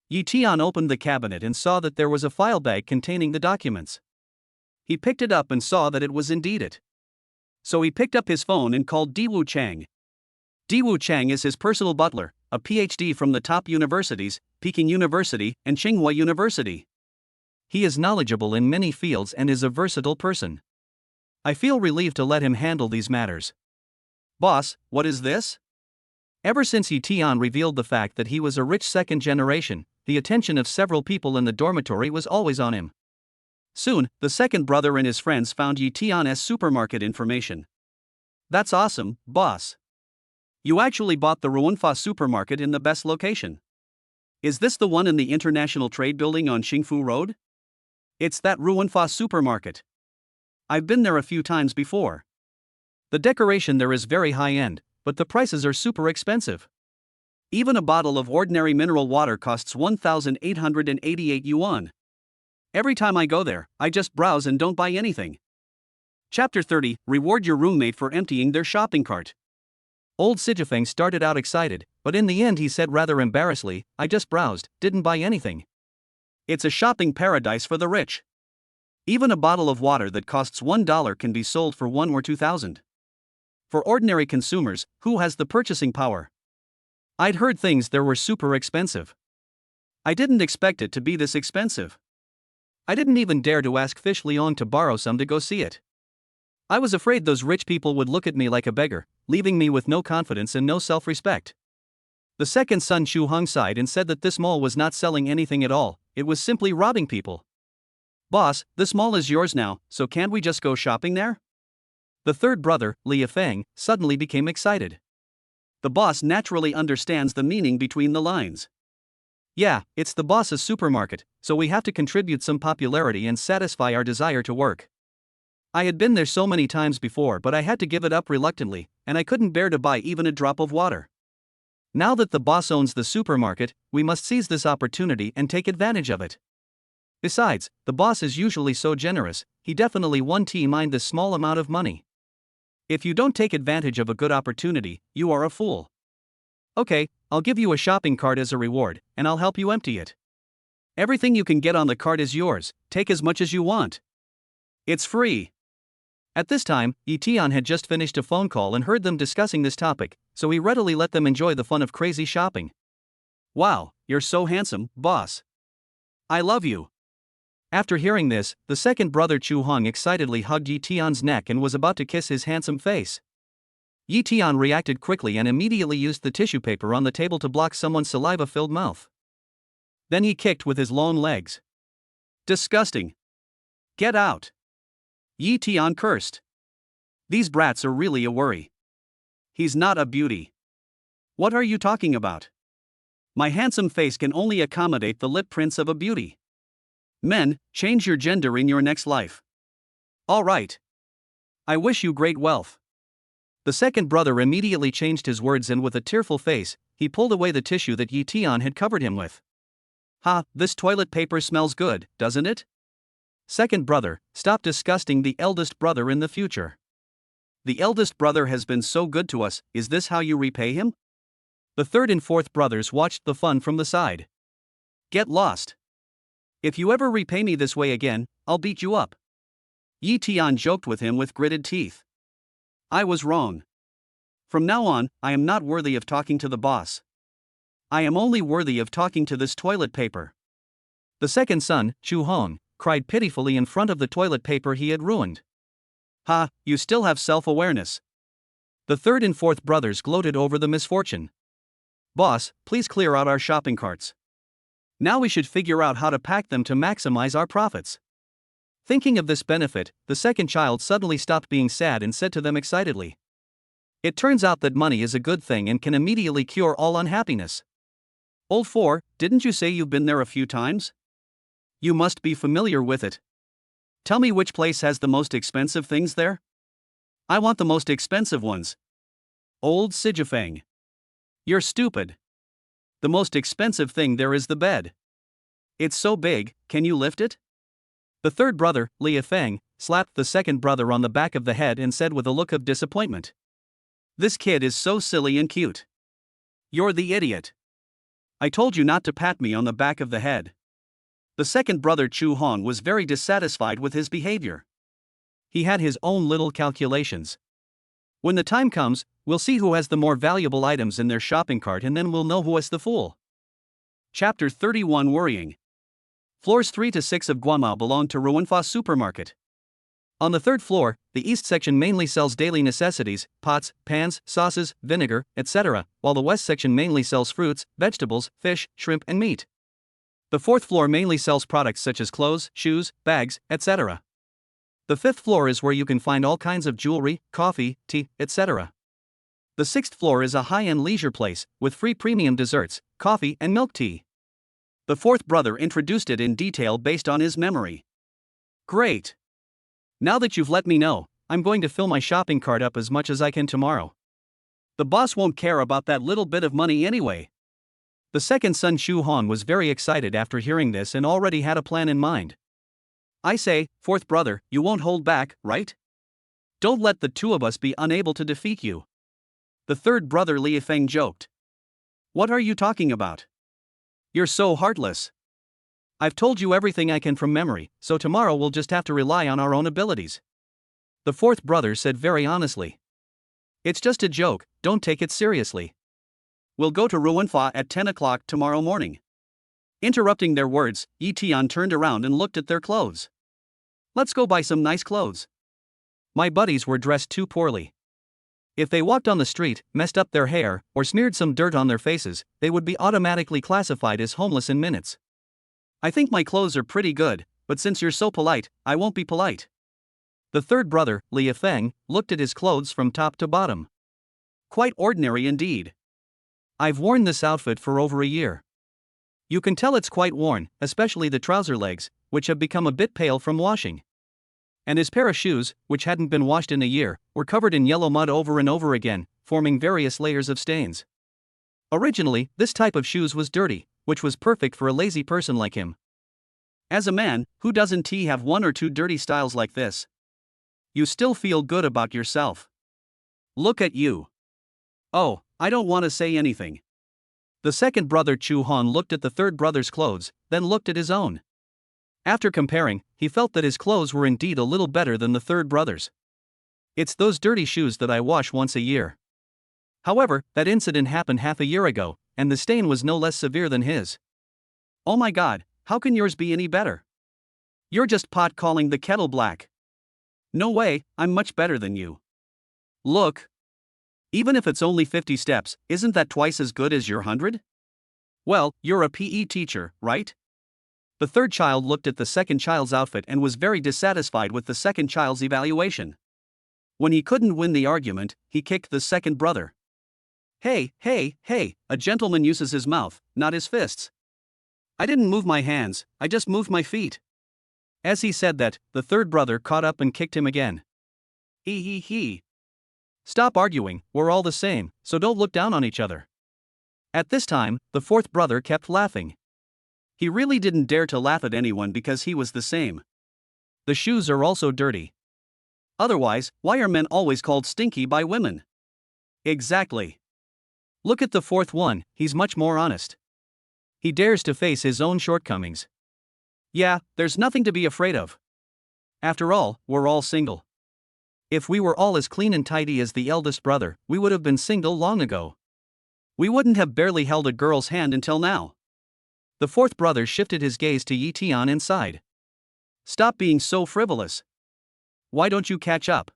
Yitian opened the cabinet and saw that there was a file bag containing the documents. He picked it up and saw that it was indeed it. So he picked up his phone and called Diwu Chang. Diwu Chang is his personal butler, a PhD from the top universities, Peking University and Tsinghua University. He is knowledgeable in many fields and is a versatile person. I feel relieved to let him handle these matters. Boss, what is this? Ever since Yitian revealed the fact that he was a rich second generation, the attention of several people in the dormitory was always on him. Soon, the second brother and his friends found Yitian's supermarket information. That's awesome, boss. You actually bought the Ruanfa supermarket in the best location. Is this the one in the International Trade Building on Xingfu Road? It's that Ruanfa supermarket. I've been there a few times before. The decoration there is very high-end, but the prices are super expensive. Even a bottle of ordinary mineral water costs 1,888 yuan. Every time I go there, I just browse and don't buy anything. Chapter 30, Reward your roommate for emptying their shopping cart. Old Sijifeng started out excited, but in the end he said rather embarrassedly, I just browsed, didn't buy anything. It's a shopping paradise for the rich. Even a bottle of water that costs $1 can be sold for 1 or 2,000. For ordinary consumers, who has the purchasing power? I'd heard things there were super expensive. I didn't expect it to be this expensive. I didn't even dare to ask Fish Leong to borrow some to go see it. I was afraid those rich people would look at me like a beggar, leaving me with no confidence and no self-respect. The second son Chu Hong sighed and said that this mall was not selling anything at all, it was simply robbing people. Boss, this mall is yours now, so can't we just go shopping there? The third brother, Li Yifeng, suddenly became excited. The boss naturally understands the meaning between the lines. Yeah, it's the boss's supermarket, so we have to contribute some popularity and satisfy our desire to work. I had been there so many times before, but I had to give it up reluctantly, and I couldn't bear to buy even a drop of water. Now that the boss owns the supermarket, we must seize this opportunity and take advantage of it. Besides, the boss is usually so generous, he definitely won't mind this small amount of money. If you don't take advantage of a good opportunity, you are a fool. Okay, I'll give you a shopping cart as a reward, and I'll help you empty it. Everything you can get on the cart is yours, take as much as you want. It's free. At this time, Yitian had just finished a phone call and heard them discussing this topic, so he readily let them enjoy the fun of crazy shopping. Wow, you're so handsome, boss. I love you. After hearing this, the second brother Chu Hong excitedly hugged Yitian's neck and was about to kiss his handsome face. Yitian reacted quickly and immediately used the tissue paper on the table to block someone's saliva-filled mouth. Then he kicked with his long legs. Disgusting. Get out. Yitian cursed. These brats are really a worry. He's not a beauty. What are you talking about? My handsome face can only accommodate the lip prints of a beauty. Men, change your gender in your next life. All right. I wish you great wealth. The second brother immediately changed his words and with a tearful face, he pulled away the tissue that Yitian had covered him with. Ha, this toilet paper smells good, doesn't it? Second brother, stop disgusting the eldest brother in the future. The eldest brother has been so good to us, is this how you repay him? The third and fourth brothers watched the fun from the side. Get lost. If you ever repay me this way again, I'll beat you up. Yitian joked with him with gritted teeth. I was wrong. From now on, I am not worthy of talking to the boss. I am only worthy of talking to this toilet paper. The second son, Chu Hong, cried pitifully in front of the toilet paper he had ruined. Ha, you still have self-awareness. The third and fourth brothers gloated over the misfortune. Boss, please clear out our shopping carts. Now we should figure out how to pack them to maximize our profits. Thinking of this benefit, the second child suddenly stopped being sad and said to them excitedly. It turns out that money is a good thing and can immediately cure all unhappiness. Old four, didn't you say you've been there a few times? You must be familiar with it. Tell me which place has the most expensive things there? I want the most expensive ones. Old Sijafeng. You're stupid. The most expensive thing there is the bed. It's so big, can you lift it? The third brother, Li Feng, slapped the second brother on the back of the head and said with a look of disappointment, "This kid is so silly and cute. You're the idiot. I told you not to pat me on the back of the head." The second brother Chu Hong was very dissatisfied with his behavior. He had his own little calculations. When the time comes, we'll see who has the more valuable items in their shopping cart and then we'll know who is the fool. Chapter 31 Worrying. Floors 3 to 6 of Guamao belong to Ruanfa Supermarket. On the third floor, the east section mainly sells daily necessities, pots, pans, sauces, vinegar, etc., while the west section mainly sells fruits, vegetables, fish, shrimp, and meat. The fourth floor mainly sells products such as clothes, shoes, bags, etc. The fifth floor is where you can find all kinds of jewelry, coffee, tea, etc. The sixth floor is a high-end leisure place, with free premium desserts, coffee and milk tea. The fourth brother introduced it in detail based on his memory. Great! Now that you've let me know, I'm going to fill my shopping cart up as much as I can tomorrow. The boss won't care about that little bit of money anyway. The second son Shu Hong was very excited after hearing this and already had a plan in mind. I say, fourth brother, you won't hold back, right? Don't let the two of us be unable to defeat you. The third brother Li Feng joked. What are you talking about? You're so heartless. I've told you everything I can from memory, so tomorrow we'll just have to rely on our own abilities. The fourth brother said very honestly. It's just a joke, don't take it seriously. We'll go to Ruanfa at 10 o'clock tomorrow morning. Interrupting their words, Yi Tian turned around and looked at their clothes. Let's go buy some nice clothes. My buddies were dressed too poorly. If they walked on the street, messed up their hair, or smeared some dirt on their faces, they would be automatically classified as homeless in minutes. I think my clothes are pretty good, but since you're so polite, I won't be polite. The third brother, Li Feng, looked at his clothes from top to bottom. Quite ordinary indeed. I've worn this outfit for over a year. You can tell it's quite worn, especially the trouser legs, which have become a bit pale from washing. And his pair of shoes, which hadn't been washed in a year, were covered in yellow mud over and over again, forming various layers of stains. Originally, this type of shoes was dirty, which was perfect for a lazy person like him. As a man, who doesn't have one or two dirty styles like this? You still feel good about yourself. Look at you. Oh, I don't want to say anything. The second brother Chu Hong looked at the third brother's clothes, then looked at his own. After comparing, he felt that his clothes were indeed a little better than the third brother's. It's those dirty shoes that I wash once a year. However, that incident happened half a year ago, and the stain was no less severe than his. Oh my god, how can yours be any better? You're just pot calling the kettle black. No way, I'm much better than you. Look. Even if it's only 50 steps, isn't that twice as good as your 100? Well, you're a PE teacher, right? The third child looked at the second child's outfit and was very dissatisfied with the second child's evaluation. When he couldn't win the argument, he kicked the second brother. Hey, a gentleman uses his mouth, not his fists. I didn't move my hands, I just moved my feet. As he said that, the third brother caught up and kicked him again. He. Stop arguing, we're all the same, so don't look down on each other. At this time, the fourth brother kept laughing. He really didn't dare to laugh at anyone because he was the same. The shoes are also dirty. Otherwise, why are men always called stinky by women? Exactly. Look at the fourth one, he's much more honest. He dares to face his own shortcomings. Yeah, there's nothing to be afraid of. After all, we're all single. If we were all as clean and tidy as the eldest brother, we would have been single long ago. We wouldn't have barely held a girl's hand until now. The fourth brother shifted his gaze to Yi Tian and sighed. Stop being so frivolous. Why don't you catch up?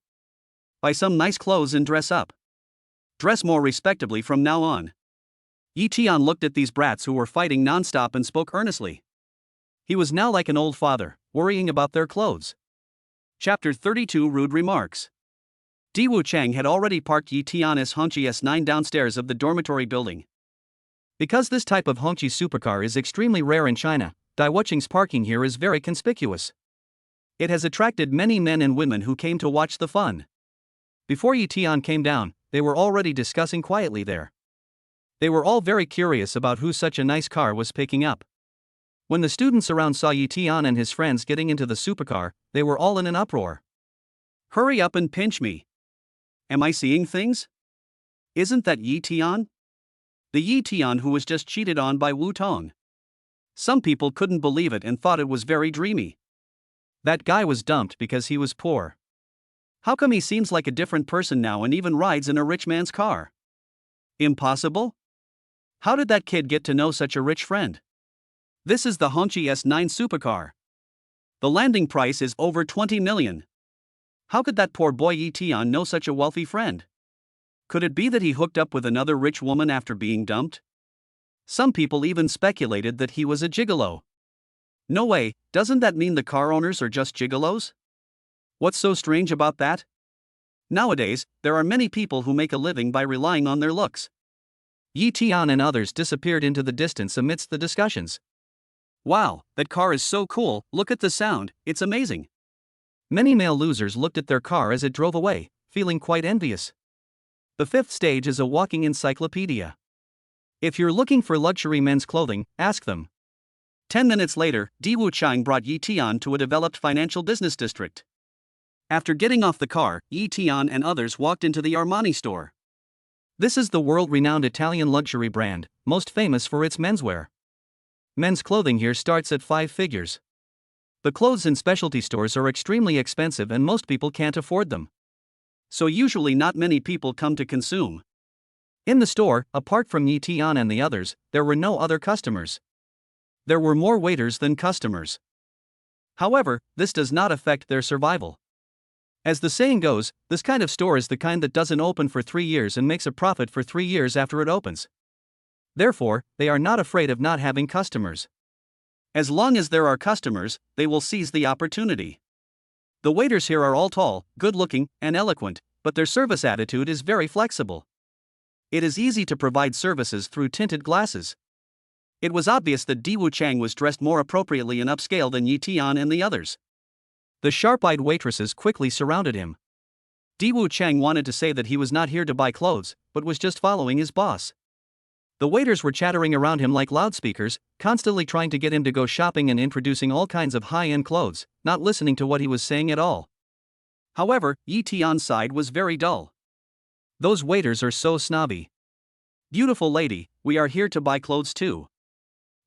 Buy some nice clothes and dress up. Dress more respectably from now on. Yi Tian looked at these brats who were fighting non-stop and spoke earnestly. He was now like an old father, worrying about their clothes. Chapter 32 Rude Remarks. Diwu Chang had already parked Yi Tian's Hongqi S9 downstairs of the dormitory building. Because this type of Hongqi supercar is extremely rare in China, Daiwucheng's parking here is very conspicuous. It has attracted many men and women who came to watch the fun. Before Yi Tian came down, they were already discussing quietly there. They were all very curious about who such a nice car was picking up. When the students around saw Yi Tian and his friends getting into the supercar, they were all in an uproar. Hurry up and pinch me. Am I seeing things? Isn't that Yi Tian? The Yi Tian who was just cheated on by Wu Tong. Some people couldn't believe it and thought it was very dreamy. That guy was dumped because he was poor. How come he seems like a different person now and even rides in a rich man's car? Impossible? How did that kid get to know such a rich friend? This is the Hongqi S9 supercar. The landing price is over 20 million. How could that poor boy Yi Tian know such a wealthy friend? Could it be that he hooked up with another rich woman after being dumped? Some people even speculated that he was a gigolo. No way, doesn't that mean the car owners are just gigolos? What's so strange about that? Nowadays, there are many people who make a living by relying on their looks. Yi Tian and others disappeared into the distance amidst the discussions. Wow, that car is so cool, look at the sound, it's amazing. Many male losers looked at their car as it drove away, feeling quite envious. The fifth stage is a walking encyclopedia. If you're looking for luxury men's clothing, ask them. 10 minutes later, Di Wuchang brought Yi Tian to a developed financial business district. After getting off the car, Yi Tian and others walked into the Armani store. This is the world-renowned Italian luxury brand, most famous for its menswear. Men's clothing here starts at 5 figures. The clothes in specialty stores are extremely expensive and most people can't afford them. So usually not many people come to consume. In the store, apart from Yi Tian and the others, there were no other customers. There were more waiters than customers. However, this does not affect their survival. As the saying goes, this kind of store is the kind that doesn't open for 3 years and makes a profit for 3 years after it opens. Therefore, they are not afraid of not having customers. As long as there are customers, they will seize the opportunity. The waiters here are all tall, good-looking, and eloquent, but their service attitude is very flexible. It is easy to provide services through tinted glasses. It was obvious that Di Wuchang was dressed more appropriately and upscale than Yi Tian and the others. The sharp-eyed waitresses quickly surrounded him. Di Wuchang wanted to say that he was not here to buy clothes, but was just following his boss. The waiters were chattering around him like loudspeakers, constantly trying to get him to go shopping and introducing all kinds of high-end clothes, not listening to what he was saying at all. However, Yi Tian's side was very dull. Those waiters are so snobby. Beautiful lady, we are here to buy clothes too.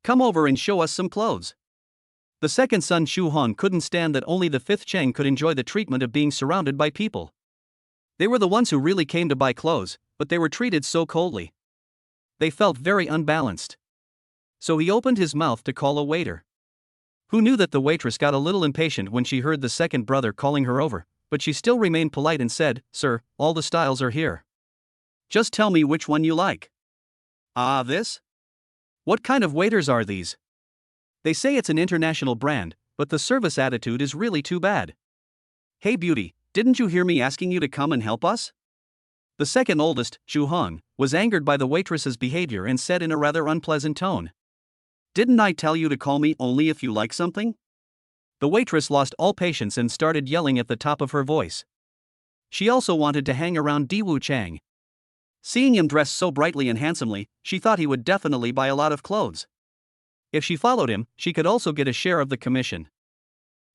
Come over and show us some clothes. The second son Xu Hong couldn't stand that only the fifth Cheng could enjoy the treatment of being surrounded by people. They were the ones who really came to buy clothes, but they were treated so coldly. They felt very unbalanced. So he opened his mouth to call a waiter. Who knew that the waitress got a little impatient when she heard the second brother calling her over, but she still remained polite and said, "Sir, all the styles are here. Just tell me which one you like." "Ah, this? What kind of waiters are these? They say it's an international brand, but the service attitude is really too bad. Hey beauty, didn't you hear me asking you to come and help us?" The second oldest, Xu Hong, was angered by the waitress's behavior and said in a rather unpleasant tone, "Didn't I tell you to call me only if you like something?" The waitress lost all patience and started yelling at the top of her voice. She also wanted to hang around Di Wuchang. Seeing him dressed so brightly and handsomely, she thought he would definitely buy a lot of clothes. If she followed him, she could also get a share of the commission.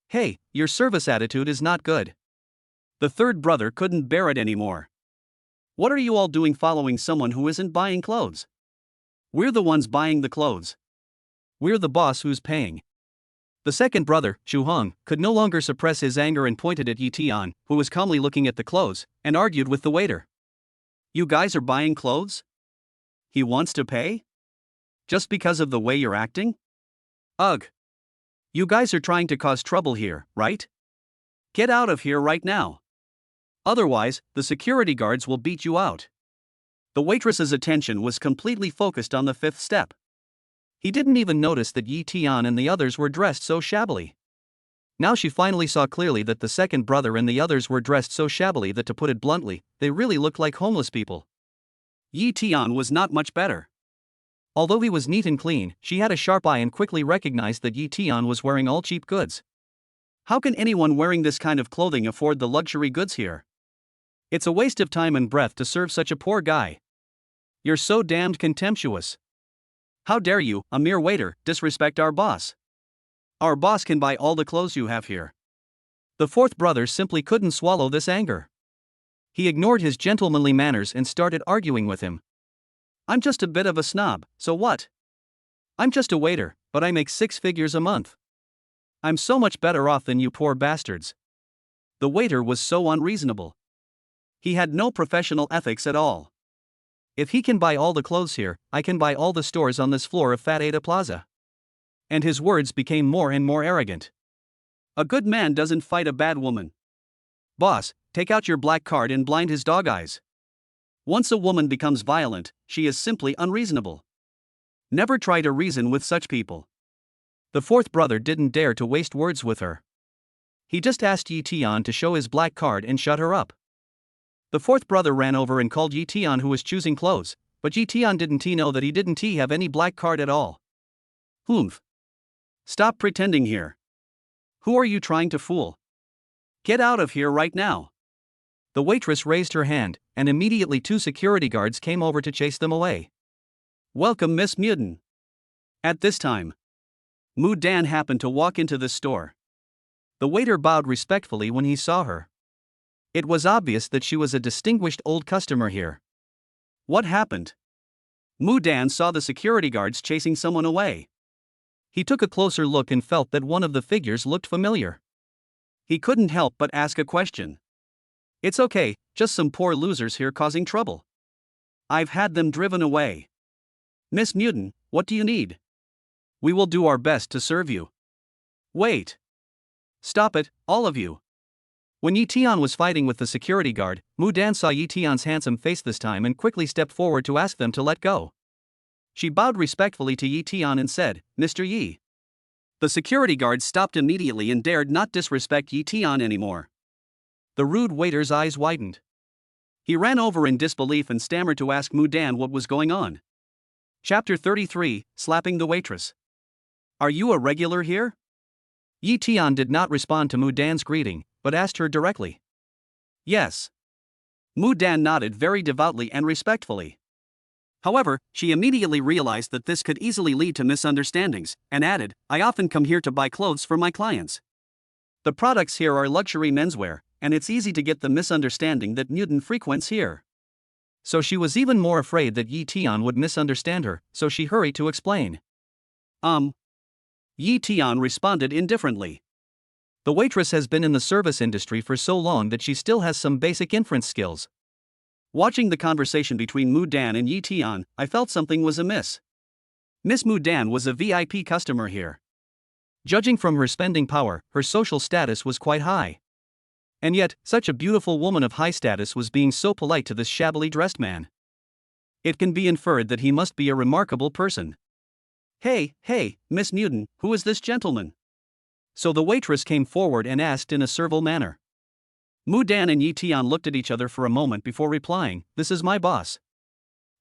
"Hey, your service attitude is not good." The third brother couldn't bear it anymore. "What are you all doing following someone who isn't buying clothes? We're the ones buying the clothes. We're the boss who's paying." The second brother, Xu Hong, could no longer suppress his anger and pointed at Yi Tian, who was calmly looking at the clothes, and argued with the waiter. "You guys are buying clothes? He wants to pay? Just because of the way you're acting? Ugh. You guys are trying to cause trouble here, right? Get out of here right now. Otherwise, the security guards will beat you out." The waitress's attention was completely focused on the fifth step. He didn't even notice that Yi Tian and the others were dressed so shabbily. Now she finally saw clearly that the second brother and the others were dressed so shabbily that, to put it bluntly, they really looked like homeless people. Yi Tian was not much better. Although he was neat and clean, she had a sharp eye and quickly recognized that Yi Tian was wearing all cheap goods. How can anyone wearing this kind of clothing afford the luxury goods here? It's a waste of time and breath to serve such a poor guy. You're so damned contemptuous. How dare you, a mere waiter, disrespect our boss? Our boss can buy all the clothes you have here. The fourth brother simply couldn't swallow this anger. He ignored his gentlemanly manners and started arguing with him. I'm just a bit of a snob, so what? I'm just a waiter, but I make 6 figures a month. I'm so much better off than you poor bastards. The waiter was so unreasonable. He had no professional ethics at all. If he can buy all the clothes here, I can buy all the stores on this floor of Fat Ada Plaza. And his words became more and more arrogant. A good man doesn't fight a bad woman. Boss, take out your black card and blind his dog eyes. Once a woman becomes violent, she is simply unreasonable. Never try to reason with such people. The fourth brother didn't dare to waste words with her. He just asked Yi Tian to show his black card and shut her up. The fourth brother ran over and called Yi Tian, who was choosing clothes, but Yi Tian didn't know that he didn't have any black card at all. Humph. Stop pretending here. Who are you trying to fool? Get out of here right now. The waitress raised her hand, and immediately 2 security guards came over to chase them away. Welcome, Miss Mudan. At this time, Mudan happened to walk into the store. The waiter bowed respectfully when he saw her. It was obvious that she was a distinguished old customer here. What happened? Mudan saw the security guards chasing someone away. He took a closer look and felt that one of the figures looked familiar. He couldn't help but ask a question. It's okay, just some poor losers here causing trouble. I've had them driven away. Miss Mudan, what do you need? We will do our best to serve you. Wait. Stop it, all of you. When Yi Tian was fighting with the security guard, Mudan saw Yi Tian's handsome face this time and quickly stepped forward to ask them to let go. She bowed respectfully to Yi Tian and said, Mr. Yi. The security guard stopped immediately and dared not disrespect Yi Tian anymore. The rude waiter's eyes widened. He ran over in disbelief and stammered to ask Mudan what was going on. Chapter 33, Slapping the Waitress. Are you a regular here? Yi Tian did not respond to Mudan's greeting, but asked her directly. Yes. Mudan nodded very devoutly and respectfully. However, she immediately realized that this could easily lead to misunderstandings, and added, I often come here to buy clothes for my clients. The products here are luxury menswear, and it's easy to get the misunderstanding that Mudan frequents here. So she was even more afraid that Yi Tian would misunderstand her, so she hurried to explain. Yi Tian responded indifferently. The waitress has been in the service industry for so long that she still has some basic inference skills. Watching the conversation between Mudan and Yi Tian, I felt something was amiss. Miss Mudan was a VIP customer here. Judging from her spending power, her social status was quite high. And yet, such a beautiful woman of high status was being so polite to this shabbily dressed man. It can be inferred that he must be a remarkable person. Hey, Miss Mudan, who is this gentleman? So the waitress came forward and asked in a servile manner. Mudan and Yi Tian looked at each other for a moment before replying, This is my boss.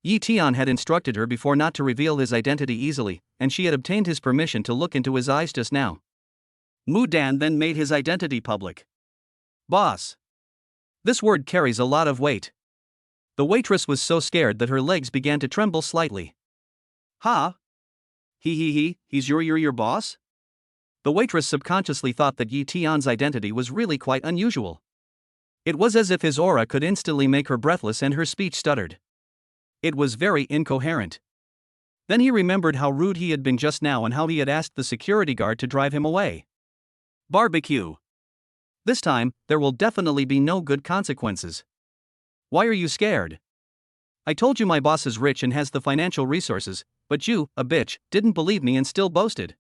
Yi Tian had instructed her before not to reveal his identity easily, and she had obtained his permission to look into his eyes just now. Mudan then made his identity public. Boss. This word carries a lot of weight. The waitress was so scared that her legs began to tremble slightly. Ha? He's your boss? The waitress subconsciously thought that Yi Tian's identity was really quite unusual. It was as if his aura could instantly make her breathless and her speech stuttered. It was very incoherent. Then he remembered how rude he had been just now and how he had asked the security guard to drive him away. Barbecue. This time, there will definitely be no good consequences. Why are you scared? I told you my boss is rich and has the financial resources, but you, a bitch, didn't believe me and still boasted.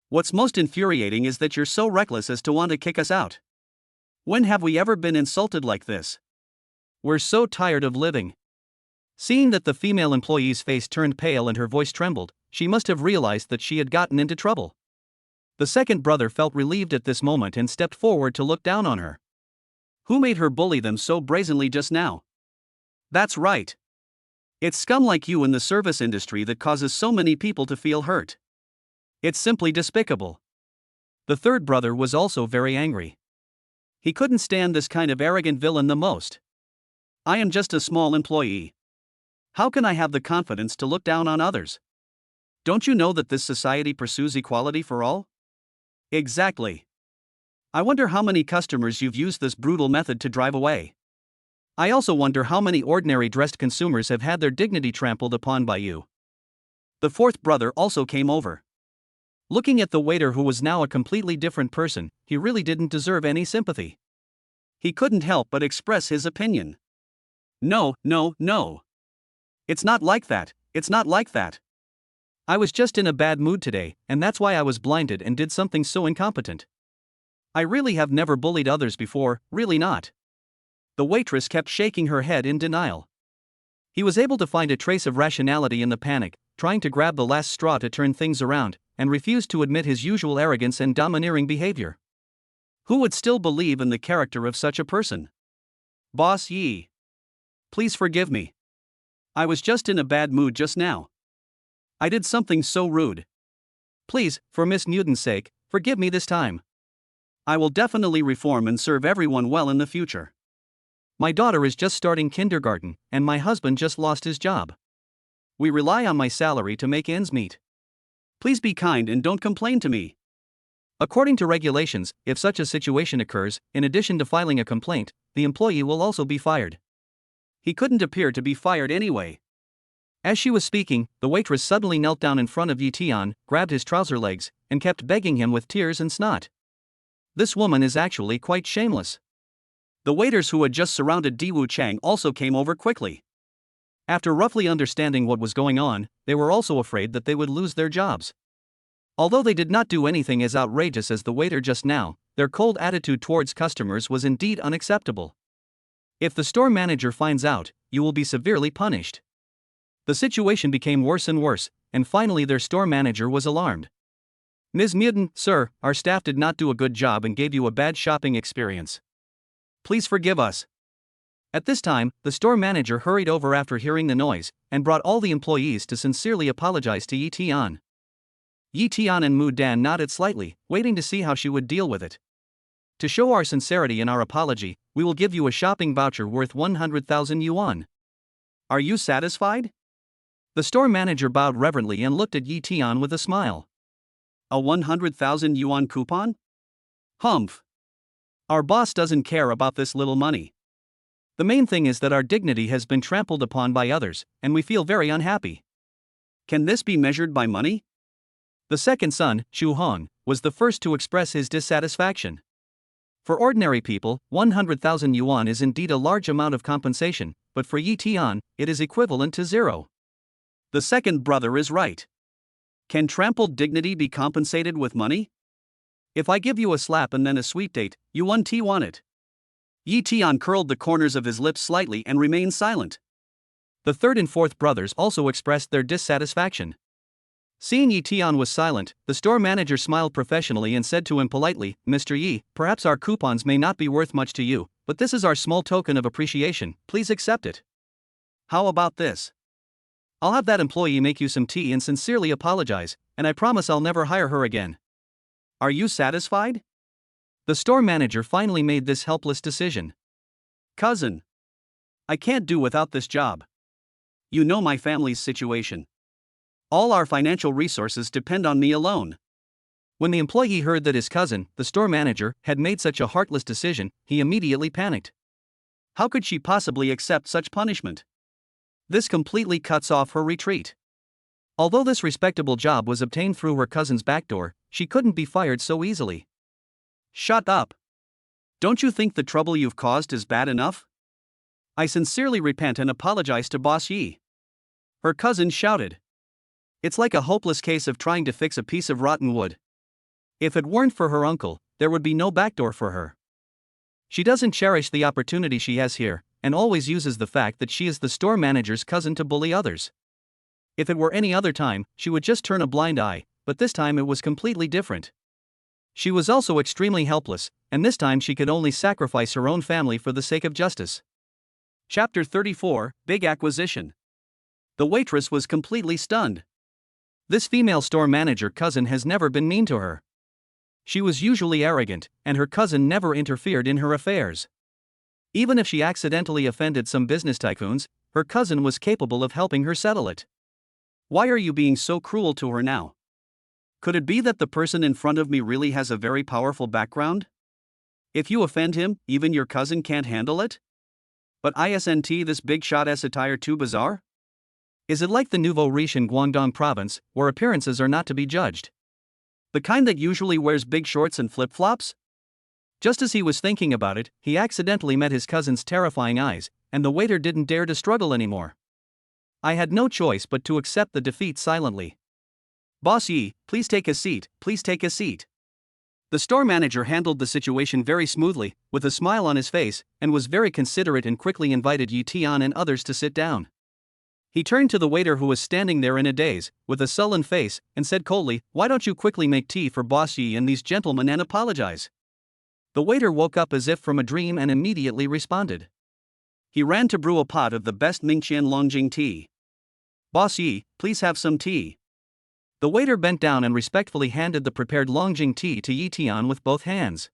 What's most infuriating is that you're so reckless as to want to kick us out. When have we ever been insulted like this? We're so tired of living. Seeing that the female employee's face turned pale and her voice trembled, she must have realized that she had gotten into trouble. The second brother felt relieved at this moment and stepped forward to look down on her. Who made her bully them so brazenly just now? That's right. It's scum like you in the service industry that causes so many people to feel hurt. It's simply despicable. The third brother was also very angry. He couldn't stand this kind of arrogant villain the most. I am just a small employee. How can I have the confidence to look down on others? Don't you know that this society pursues equality for all? Exactly. I wonder how many customers you've used this brutal method to drive away. I also wonder how many ordinary dressed consumers have had their dignity trampled upon by you. The fourth brother also came over. Looking at the waiter, who was now a completely different person, he really didn't deserve any sympathy. He couldn't help but express his opinion. No, no, no. It's not like that, it's not like that. I was just in a bad mood today, and that's why I was blinded and did something so incompetent. I really have never bullied others before, really not. The waitress kept shaking her head in denial. He was able to find a trace of rationality in the panic, trying to grab the last straw to turn things around, and refused to admit his usual arrogance and domineering behavior. Who would still believe in the character of such a person? Boss Yi. Please forgive me. I was just in a bad mood just now. I did something so rude. Please, for Miss Mudan's sake, forgive me this time. I will definitely reform and serve everyone well in the future. My daughter is just starting kindergarten, and my husband just lost his job. We rely on my salary to make ends meet. Please be kind and don't complain to me. According to regulations, if such a situation occurs, in addition to filing a complaint, the employee will also be fired. He couldn't appear to be fired anyway. As she was speaking, the waitress suddenly knelt down in front of Yi Tian, grabbed his trouser legs, and kept begging him with tears and snot. This woman is actually quite shameless. The waiters who had just surrounded Diwu Chang also came over quickly. After roughly understanding what was going on, they were also afraid that they would lose their jobs. Although they did not do anything as outrageous as the waiter just now, their cold attitude towards customers was indeed unacceptable. If the store manager finds out, you will be severely punished. The situation became worse and worse, and finally their store manager was alarmed. Ms. Mudan, sir, our staff did not do a good job and gave you a bad shopping experience. Please forgive us. At this time, the store manager hurried over after hearing the noise, and brought all the employees to sincerely apologize to Yi Tian. Yi Tian and Mudan nodded slightly, waiting to see how she would deal with it. To show our sincerity in our apology, we will give you a shopping voucher worth 100,000 yuan. Are you satisfied? The store manager bowed reverently and looked at Yi Tian with a smile. A 100,000 yuan coupon? Humph. Our boss doesn't care about this little money. The main thing is that our dignity has been trampled upon by others, and we feel very unhappy. Can this be measured by money? The second son, Xu Hong, was the first to express his dissatisfaction. For ordinary people, 100,000 yuan is indeed a large amount of compensation, but for Yi Tian, it is equivalent to zero. The second brother is right. Can trampled dignity be compensated with money? If I give you a slap and then a sweet date, you want it. Yi Tian curled the corners of his lips slightly and remained silent. The third and fourth brothers also expressed their dissatisfaction. Seeing Yi Tian was silent, the store manager smiled professionally and said to him politely, Mr. Yi, perhaps our coupons may not be worth much to you, but this is our small token of appreciation, please accept it. How about this? I'll have that employee make you some tea and sincerely apologize, and I promise I'll never hire her again. Are you satisfied? The store manager finally made this helpless decision. Cousin. I can't do without this job. You know my family's situation. All our financial resources depend on me alone. When the employee heard that his cousin, the store manager, had made such a heartless decision, he immediately panicked. How could she possibly accept such punishment? This completely cuts off her retreat. Although this respectable job was obtained through her cousin's backdoor, she couldn't be fired so easily. Shut up. Don't you think the trouble you've caused is bad enough? I sincerely repent and apologize to Boss Yi. Her cousin shouted. It's like a hopeless case of trying to fix a piece of rotten wood. If it weren't for her uncle, there would be no backdoor for her. She doesn't cherish the opportunity she has here, and always uses the fact that she is the store manager's cousin to bully others. If it were any other time, she would just turn a blind eye, but this time it was completely different. She was also extremely helpless, and this time she could only sacrifice her own family for the sake of justice. Chapter 34, Big Acquisition. The waitress was completely stunned. This female store manager cousin has never been mean to her. She was usually arrogant, and her cousin never interfered in her affairs. Even if she accidentally offended some business tycoons, her cousin was capable of helping her settle it. Why are you being so cruel to her now? Could it be that the person in front of me really has a very powerful background? If you offend him, even your cousin can't handle it? But isn't this big shot attire too bizarre? Is it like the nouveau riche in Guangdong province, where appearances are not to be judged? The kind that usually wears big shorts and flip-flops? Just as he was thinking about it, he accidentally met his cousin's terrifying eyes, and the waiter didn't dare to struggle anymore. I had no choice but to accept the defeat silently. Boss Yi, please take a seat, please take a seat. The store manager handled the situation very smoothly, with a smile on his face, and was very considerate and quickly invited Yi Tian and others to sit down. He turned to the waiter who was standing there in a daze, with a sullen face, and said coldly, "Why don't you quickly make tea for Boss Yi and these gentlemen and apologize?" The waiter woke up as if from a dream and immediately responded. He ran to brew a pot of the best Mingqian Longjing tea. "Boss Yi, please have some tea." The waiter bent down and respectfully handed the prepared Longjing tea to Yi Tian with both hands.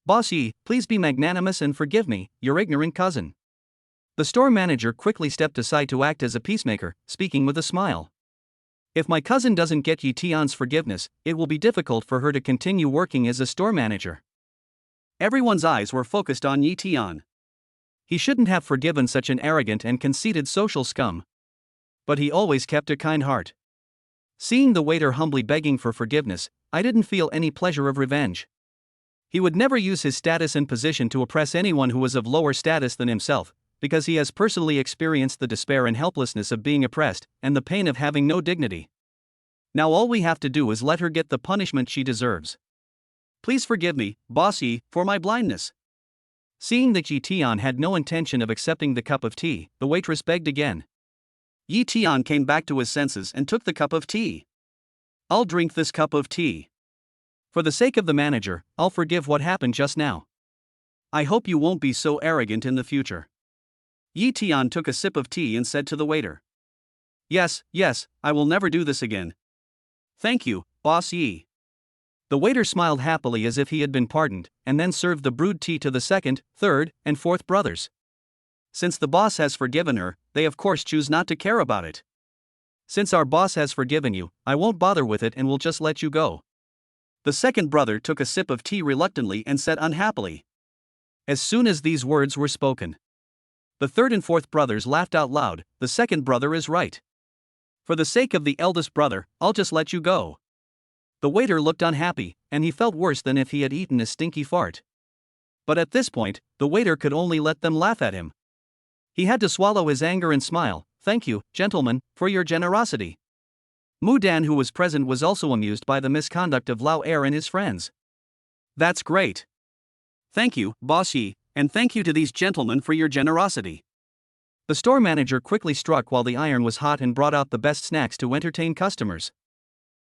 "Boss Yi, please be magnanimous and forgive me, your ignorant cousin." The store manager quickly stepped aside to act as a peacemaker, speaking with a smile. "If my cousin doesn't get Yi Tian's forgiveness, it will be difficult for her to continue working as a store manager." Everyone's eyes were focused on Yi Tian. He shouldn't have forgiven such an arrogant and conceited social scum. But he always kept a kind heart. Seeing the waiter humbly begging for forgiveness, I didn't feel any pleasure of revenge. He would never use his status and position to oppress anyone who was of lower status than himself, because he has personally experienced the despair and helplessness of being oppressed, and the pain of having no dignity. Now all we have to do is let her get the punishment she deserves. Please forgive me, Boss Yi, for my blindness. Seeing that Yi Tian had no intention of accepting the cup of tea, the waitress begged again. Yi Tian came back to his senses and took the cup of tea. "I'll drink this cup of tea. For the sake of the manager, I'll forgive what happened just now. I hope you won't be so arrogant in the future." Yi Tian took a sip of tea and said to the waiter, Yes, I will never do this again. Thank you, Boss Yi." The waiter smiled happily as if he had been pardoned, and then served the brewed tea to the second, third, and fourth brothers. Since the boss has forgiven her, they of course choose not to care about it. "Since our boss has forgiven you, I won't bother with it and will just let you go." The second brother took a sip of tea reluctantly and said unhappily. As soon as these words were spoken, the third and fourth brothers laughed out loud. "The second brother is right. For the sake of the eldest brother, I'll just let you go." The waiter looked unhappy, and he felt worse than if he had eaten a stinky fart. But at this point, the waiter could only let them laugh at him. He had to swallow his anger and smile. "Thank you, gentlemen, for your generosity." Mudan, who was present, was also amused by the misconduct of Lao Er and his friends. "That's great. Thank you, Boss Yi, and thank you to these gentlemen for your generosity." The store manager quickly struck while the iron was hot and brought out the best snacks to entertain customers.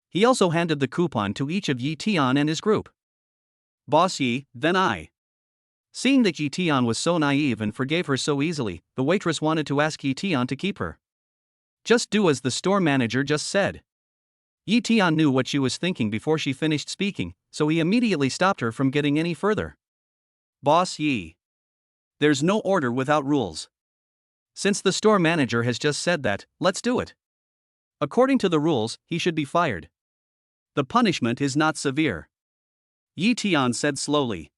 He also handed the coupon to each of Yi Tian and his group. "Boss Yi, then I." Seeing that Yi Tian was so naive and forgave her so easily, the waitress wanted to ask Yi Tian to keep her. "Just do as the store manager just said." Yi Tian knew what she was thinking before she finished speaking, so he immediately stopped her from getting any further. "Boss Yi, there's no order without rules. Since the store manager has just said that, let's do it. According to the rules, he should be fired. The punishment is not severe." Yi Tian said slowly.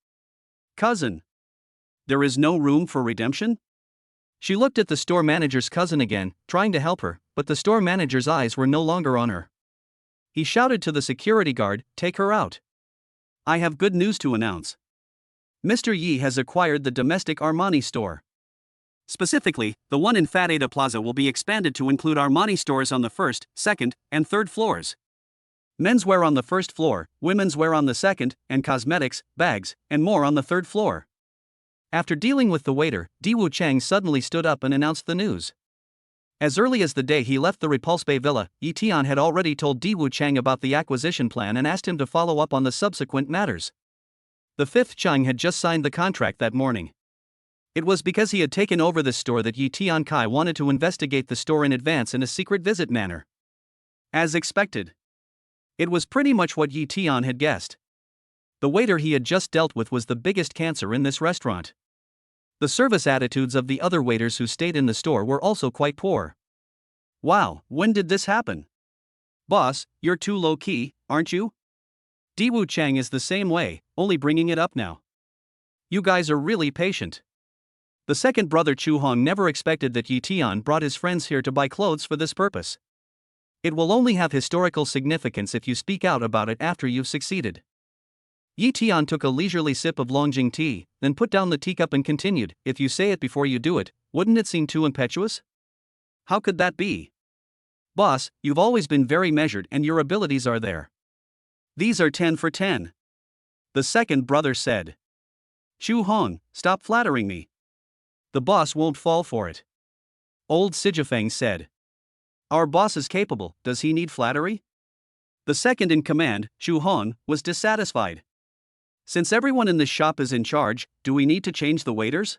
"Cousin, there is no room for redemption?" She looked at the store manager's cousin again, trying to help her, but the store manager's eyes were no longer on her. He shouted to the security guard, "Take her out. I have good news to announce. Mr. Yi has acquired the domestic Armani store. Specifically, the one in Fat Ada Plaza will be expanded to include Armani stores on the first, second, and third floors. Menswear on the first floor, women's wear on the second, and cosmetics, bags, and more on the third floor." After dealing with the waiter, Diwu Chang suddenly stood up and announced the news. As early as the day he left the Repulse Bay Villa, Yi Tian had already told Diwu Chang about the acquisition plan and asked him to follow up on the subsequent matters. The fifth Chang had just signed the contract that morning. It was because he had taken over this store that Yi Tian Kai wanted to investigate the store in advance in a secret visit manner. As expected, it was pretty much what Yi Tian had guessed. The waiter he had just dealt with was the biggest cancer in this restaurant. The service attitudes of the other waiters who stayed in the store were also quite poor. Wow, when did this happen? Boss, you're too low-key, aren't you? Daewoo Chang is the same way, only bringing it up now. You guys are really patient. The second brother Chu Hong never expected that Yi Tian brought his friends here to buy clothes for this purpose. It will only have historical significance if you speak out about it after you've succeeded. Yi Tian took a leisurely sip of Longjing tea, then put down the teacup and continued, if you say it before you do it, wouldn't it seem too impetuous? How could that be? Boss, you've always been very measured and your abilities are there. These are 10 for 10. The second brother said. Chu Hong, stop flattering me. The boss won't fall for it. Old Sijafeng said. Our boss is capable, does he need flattery? The second in command, Chu Hong, was dissatisfied. Since everyone in this shop is in charge, do we need to change the waiters?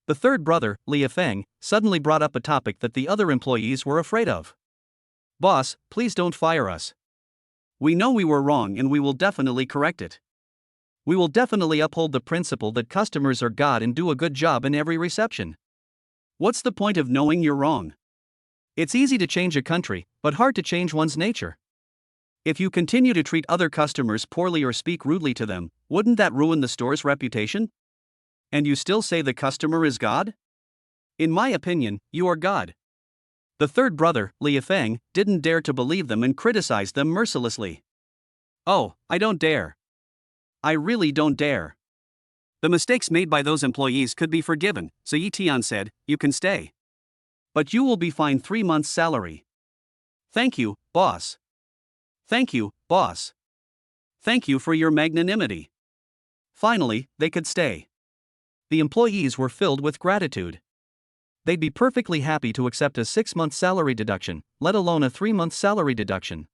The third brother, Lia Feng, suddenly brought up a topic that the other employees were afraid of. Boss, please don't fire us. We know we were wrong and we will definitely correct it. We will definitely uphold the principle that customers are God and do a good job in every reception. What's the point of knowing you're wrong? It's easy to change a country, but hard to change one's nature. If you continue to treat other customers poorly or speak rudely to them, wouldn't that ruin the store's reputation? And you still say the customer is God? In my opinion, you are God. The third brother, Lia Feng, didn't dare to believe them and criticized them mercilessly. Oh, I don't dare. I really don't dare. The mistakes made by those employees could be forgiven, so Yi Tian said, you can stay. But you will be fined 3 months' salary. Thank you, boss. Thank you, boss. Thank you for your magnanimity. Finally, they could stay. The employees were filled with gratitude. They'd be perfectly happy to accept a 6-month salary deduction, let alone a 3-month salary deduction.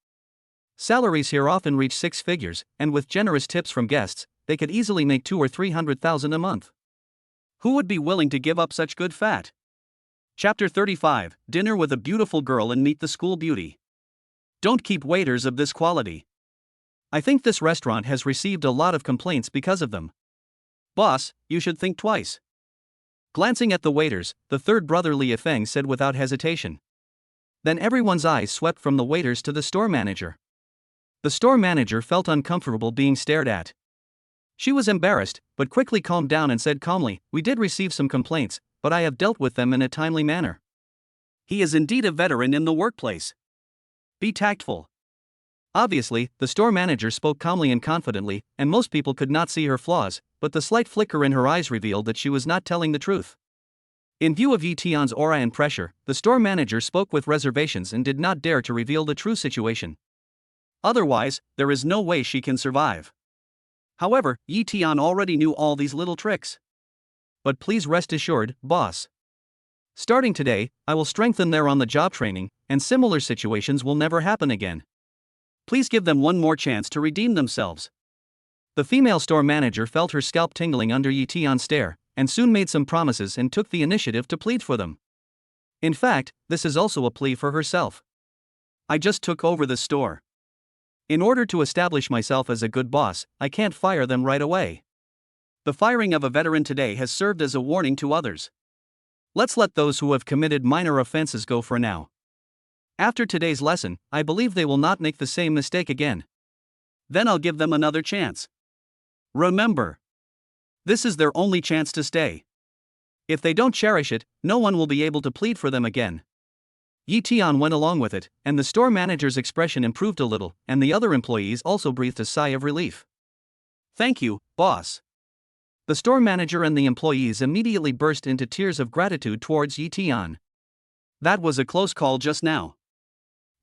Salaries here often reach 6 figures, and with generous tips from guests, they could easily make 200,000 or 300,000 a month. Who would be willing to give up such good fat? Chapter 35, Dinner with a Beautiful Girl and Meet the School Beauty. Don't keep waiters of this quality. I think this restaurant has received a lot of complaints because of them. Boss, you should think twice. Glancing at the waiters, the third brother Lia Feng said without hesitation. Then everyone's eyes swept from the waiters to the store manager. The store manager felt uncomfortable being stared at. She was embarrassed, but quickly calmed down and said calmly, we did receive some complaints, but I have dealt with them in a timely manner. He is indeed a veteran in the workplace. Be tactful. Obviously, the store manager spoke calmly and confidently, and most people could not see her flaws, but the slight flicker in her eyes revealed that she was not telling the truth. In view of Yi Tian's aura and pressure, the store manager spoke with reservations and did not dare to reveal the true situation. Otherwise, there is no way she can survive. However, Yi Tian already knew all these little tricks. But please rest assured, boss. Starting today, I will strengthen their on-the-job training, and similar situations will never happen again. Please give them one more chance to redeem themselves. The female store manager felt her scalp tingling under Yi Tian's stare, and soon made some promises and took the initiative to plead for them. In fact, this is also a plea for herself. I just took over the store. In order to establish myself as a good boss, I can't fire them right away. The firing of a veteran today has served as a warning to others. Let's let those who have committed minor offenses go for now. After today's lesson, I believe they will not make the same mistake again. Then I'll give them another chance. Remember, this is their only chance to stay. If they don't cherish it, no one will be able to plead for them again. Yi Tian went along with it, and the store manager's expression improved a little, and the other employees also breathed a sigh of relief. Thank you, boss. The store manager and the employees immediately burst into tears of gratitude towards Yi Tian. That was a close call just now.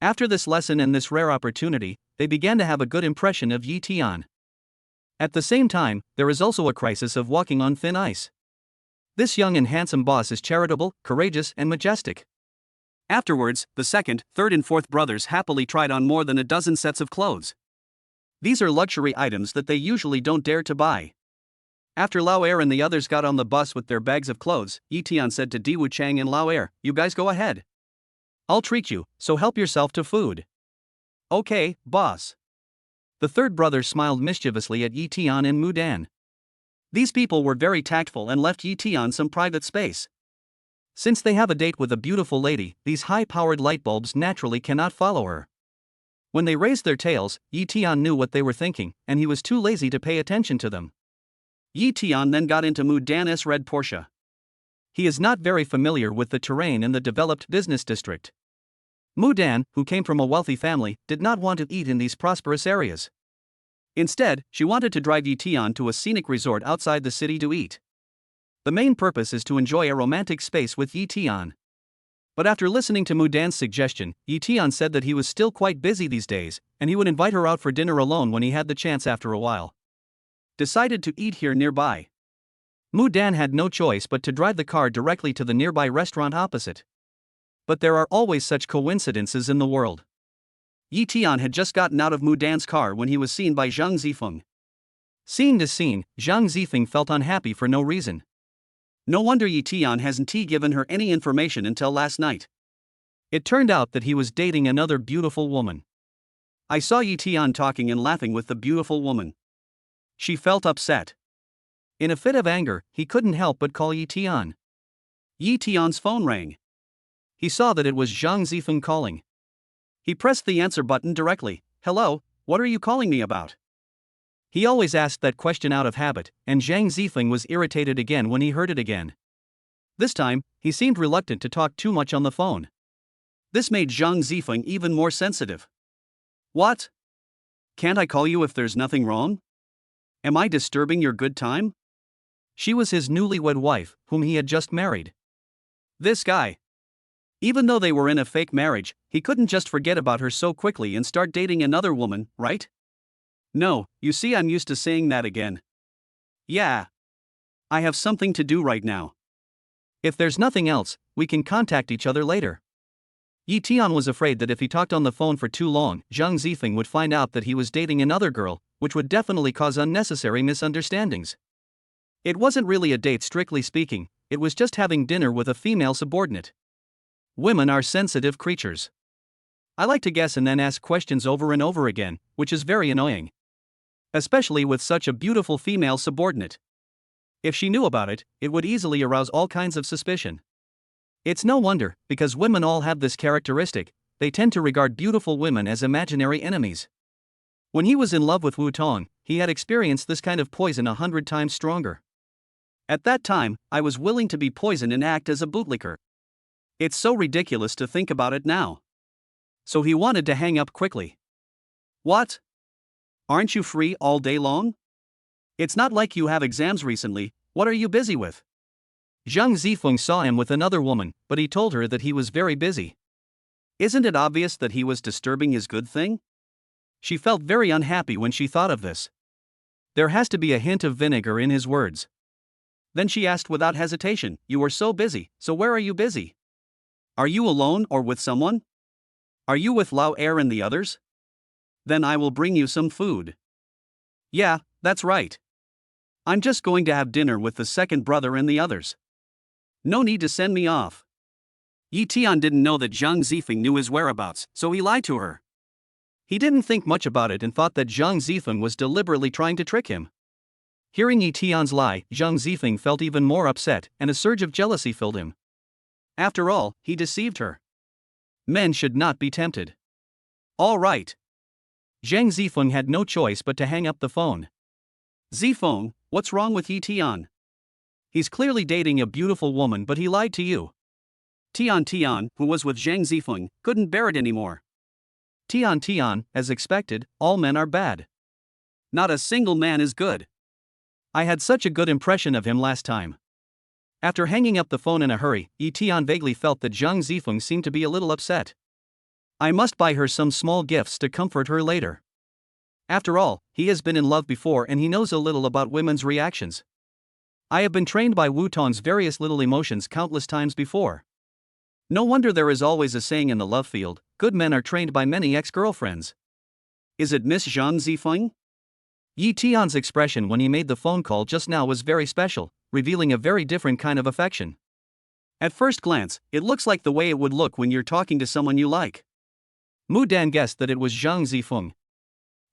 After this lesson and this rare opportunity, they began to have a good impression of Yi Tian. At the same time, there is also a crisis of walking on thin ice. This young and handsome boss is charitable, courageous, and majestic. Afterwards, the second, third, and fourth brothers happily tried on more than a dozen sets of clothes. These are luxury items that they usually don't dare to buy. After Lao Er and the others got on the bus with their bags of clothes, Yi Tian said to Daewoo Chang and Lao Er, you guys go ahead. I'll treat you, so help yourself to food. Okay, boss. The third brother smiled mischievously at Yi Tian and Mudan. These people were very tactful and left Yi Tian some private space. Since they have a date with a beautiful lady, these high-powered light bulbs naturally cannot follow her. When they raised their tails, Yi Tian knew what they were thinking, and he was too lazy to pay attention to them. Yi Tian then got into Mudan's red Porsche. He is not very familiar with the terrain in the developed business district. Mudan, who came from a wealthy family, did not want to eat in these prosperous areas. Instead, she wanted to drive Yi Tian to a scenic resort outside the city to eat. The main purpose is to enjoy a romantic space with Yi Tian. But after listening to Mudan's suggestion, Yi Tian said that he was still quite busy these days, and he would invite her out for dinner alone when he had the chance after a while. Decided to eat here nearby. Mudan had no choice but to drive the car directly to the nearby restaurant opposite. But there are always such coincidences in the world. Yi Tian had just gotten out of Mudan's car when he was seen by Zhang Zifeng. Seeing this scene, Zhang Zifeng felt unhappy for no reason. No wonder Yi Tian hasn't given her any information until last night. It turned out that he was dating another beautiful woman. I saw Yi Tian talking and laughing with the beautiful woman. She felt upset. In a fit of anger, he couldn't help but call Yi Tian. Yi Tian's phone rang. He saw that it was Zhang Zifeng calling. He pressed the answer button directly. "Hello, what are you calling me about?" He always asked that question out of habit, and Zhang Zifeng was irritated again when he heard it again. This time, he seemed reluctant to talk too much on the phone. This made Zhang Zifeng even more sensitive. "What? Can't I call you if there's nothing wrong? Am I disturbing your good time?" She was his newlywed wife, whom he had just married. This guy. Even though they were in a fake marriage, he couldn't just forget about her so quickly and start dating another woman, right? No, you see, I'm used to saying that again. Yeah. I have something to do right now. If there's nothing else, we can contact each other later. Yi Tian was afraid that if he talked on the phone for too long, Zhang Zifeng would find out that he was dating another girl, which would definitely cause unnecessary misunderstandings. It wasn't really a date strictly speaking, it was just having dinner with a female subordinate. Women are sensitive creatures. I like to guess and then ask questions over and over again, which is very annoying. Especially with such a beautiful female subordinate. If she knew about it, it would easily arouse all kinds of suspicion. It's no wonder, because women all have this characteristic, they tend to regard beautiful women as imaginary enemies. When he was in love with Wu Tong, he had experienced this kind of poison 100 times stronger. At that time, I was willing to be poisoned and act as a bootlicker. It's so ridiculous to think about it now. So he wanted to hang up quickly. What? Aren't you free all day long? It's not like you have exams recently, what are you busy with? Zhang Zifeng saw him with another woman, but he told her that he was very busy. Isn't it obvious that he was disturbing his good thing? She felt very unhappy when she thought of this. There has to be a hint of vinegar in his words. Then she asked without hesitation, "You are so busy, so where are you busy? Are you alone or with someone? Are you with Lao Er and the others? Then I will bring you some food." Yeah, that's right. I'm just going to have dinner with the second brother and the others. No need to send me off. Yi Tian didn't know that Zhang Zifeng knew his whereabouts, so he lied to her. He didn't think much about it and thought that Zhang Zifeng was deliberately trying to trick him. Hearing Yi Tian's lie, Zhang Zifeng felt even more upset, and a surge of jealousy filled him. After all, he deceived her. Men should not be tempted. All right. Zhang Zifeng had no choice but to hang up the phone. Zifeng, what's wrong with Yi Tian? He's clearly dating a beautiful woman, but he lied to you. Tian, who was with Zhang Zifeng, couldn't bear it anymore. Tian, as expected, all men are bad. Not a single man is good. I had such a good impression of him last time. After hanging up the phone in a hurry, Yi Tian vaguely felt that Zhang Zifeng seemed to be a little upset. I must buy her some small gifts to comfort her later. After all, he has been in love before and he knows a little about women's reactions. I have been trained by Wu Tong's various little emotions countless times before. No wonder there is always a saying in the love field, good men are trained by many ex-girlfriends. Is it Miss Zhang Zifeng? Yi Tian's expression when he made the phone call just now was very special, revealing a very different kind of affection. At first glance, it looks like the way it would look when you're talking to someone you like. Mudan guessed that it was Zhang Zifeng.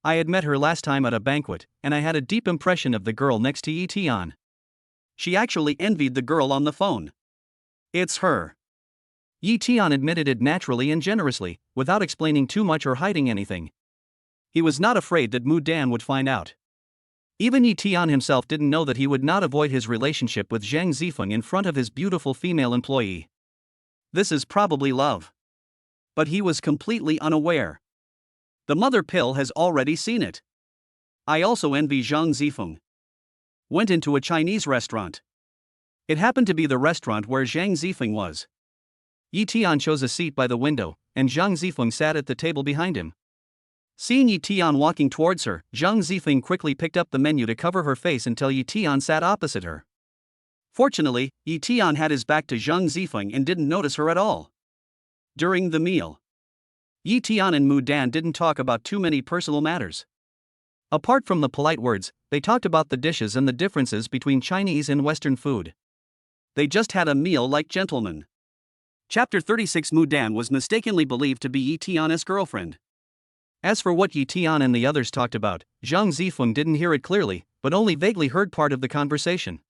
I had met her last time at a banquet, and I had a deep impression of the girl next to Yi Tian. She actually envied the girl on the phone. It's her. Yi Tian admitted it naturally and generously, without explaining too much or hiding anything. He was not afraid that Mudan would find out. Even Yi Tian himself didn't know that he would not avoid his relationship with Zhang Zifeng in front of his beautiful female employee. This is probably love. But he was completely unaware. The mother pill has already seen it. I also envy Zhang Zifeng. Went into a Chinese restaurant. It happened to be the restaurant where Zhang Zifeng was. Yi Tian chose a seat by the window, and Zhang Zifeng sat at the table behind him. Seeing Yi Tian walking towards her, Zhang Zifeng quickly picked up the menu to cover her face until Yi Tian sat opposite her. Fortunately, Yi Tian had his back to Zhang Zifeng and didn't notice her at all. During the meal, Yi Tian and Mudan didn't talk about too many personal matters. Apart from the polite words, they talked about the dishes and the differences between Chinese and Western food. They just had a meal like gentlemen. Chapter 36. Mudan was mistakenly believed to be Yi Tian's girlfriend. As for what Yi Tian and the others talked about, Zhang Zifeng didn't hear it clearly, but only vaguely heard part of the conversation.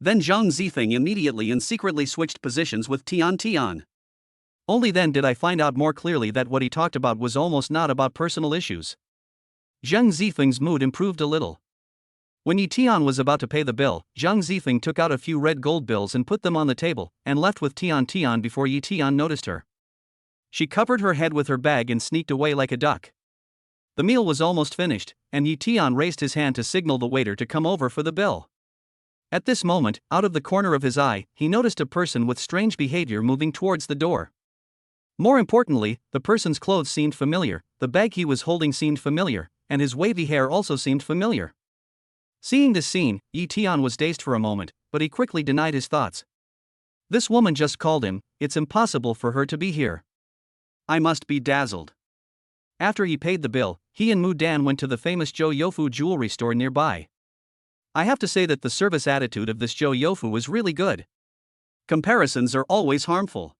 Then Zhang Zifeng immediately and secretly switched positions with Tian. Only then did I find out more clearly that what he talked about was almost not about personal issues. Zhang Zifeng's mood improved a little. When Yi Tian was about to pay the bill, Zhang Zifeng took out a few red gold bills and put them on the table, and left with Tian before Yi Tian noticed her. She covered her head with her bag and sneaked away like a duck. The meal was almost finished, and Yi Tian raised his hand to signal the waiter to come over for the bill. At this moment, out of the corner of his eye, he noticed a person with strange behavior moving towards the door. More importantly, the person's clothes seemed familiar, the bag he was holding seemed familiar, and his wavy hair also seemed familiar. Seeing this scene, Yi Tian was dazed for a moment, but he quickly denied his thoughts. This woman just called him, it's impossible for her to be here. I must be dazzled. After he paid the bill, he and Mudan went to the famous Zhou Youfu jewelry store nearby. I have to say that the service attitude of this Zhou Youfu was really good. Comparisons are always harmful.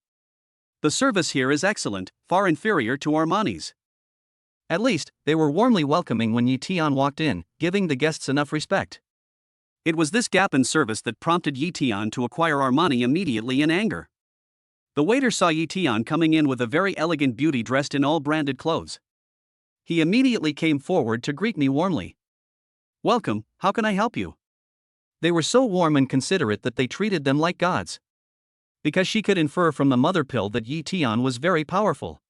The service here is excellent, far inferior to Armani's. At least, they were warmly welcoming when Yi Tian walked in, giving the guests enough respect. It was this gap in service that prompted Yi Tian to acquire Armani immediately in anger. The waiter saw Yi Tian coming in with a very elegant beauty dressed in all branded clothes. He immediately came forward to greet me warmly. Welcome, how can I help you? They were so warm and considerate that they treated them like gods. Because she could infer from the mother pill that Yi Tian was very powerful.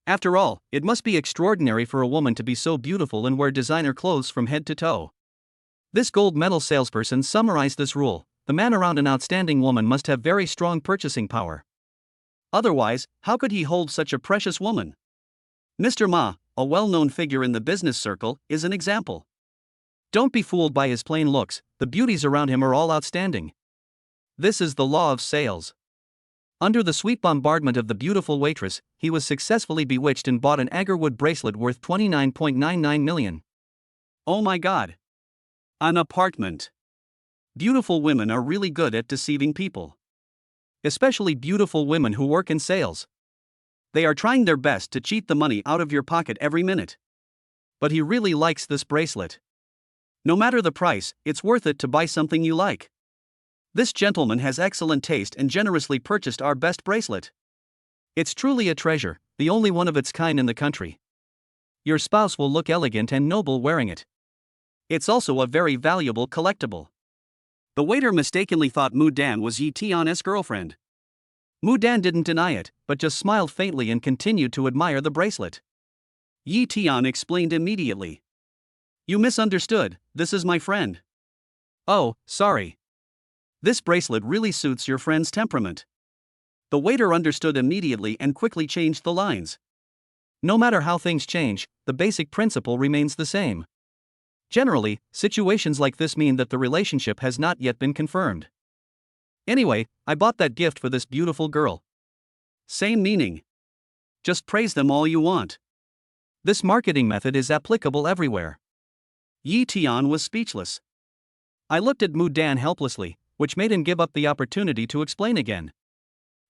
After all, it must be extraordinary for a woman to be so beautiful and wear designer clothes from head to toe. This gold medal salesperson summarized this rule: the man around an outstanding woman must have very strong purchasing power. Otherwise, how could he hold such a precious woman? Mr. Ma, a well-known figure in the business circle, is an example. Don't be fooled by his plain looks, the beauties around him are all outstanding. This is the law of sales. Under the sweet bombardment of the beautiful waitress, he was successfully bewitched and bought an agarwood bracelet worth 29.99 million. Oh my god. An apartment. Beautiful women are really good at deceiving people. Especially beautiful women who work in sales. They are trying their best to cheat the money out of your pocket every minute. But he really likes this bracelet. No matter the price, it's worth it to buy something you like. This gentleman has excellent taste and generously purchased our best bracelet. It's truly a treasure, the only one of its kind in the country. Your spouse will look elegant and noble wearing it. It's also a very valuable collectible. The waiter mistakenly thought Mudan was Yi Tian's girlfriend. Mudan didn't deny it, but just smiled faintly and continued to admire the bracelet. Yi Tian explained immediately. You misunderstood, this is my friend. Oh, sorry. This bracelet really suits your friend's temperament. The waiter understood immediately and quickly changed the lines. No matter how things change, the basic principle remains the same. Generally, situations like this mean that the relationship has not yet been confirmed. Anyway, I bought that gift for this beautiful girl. Same meaning. Just praise them all you want. This marketing method is applicable everywhere. Yi Tian was speechless. I looked at Mudan helplessly, which made him give up the opportunity to explain again.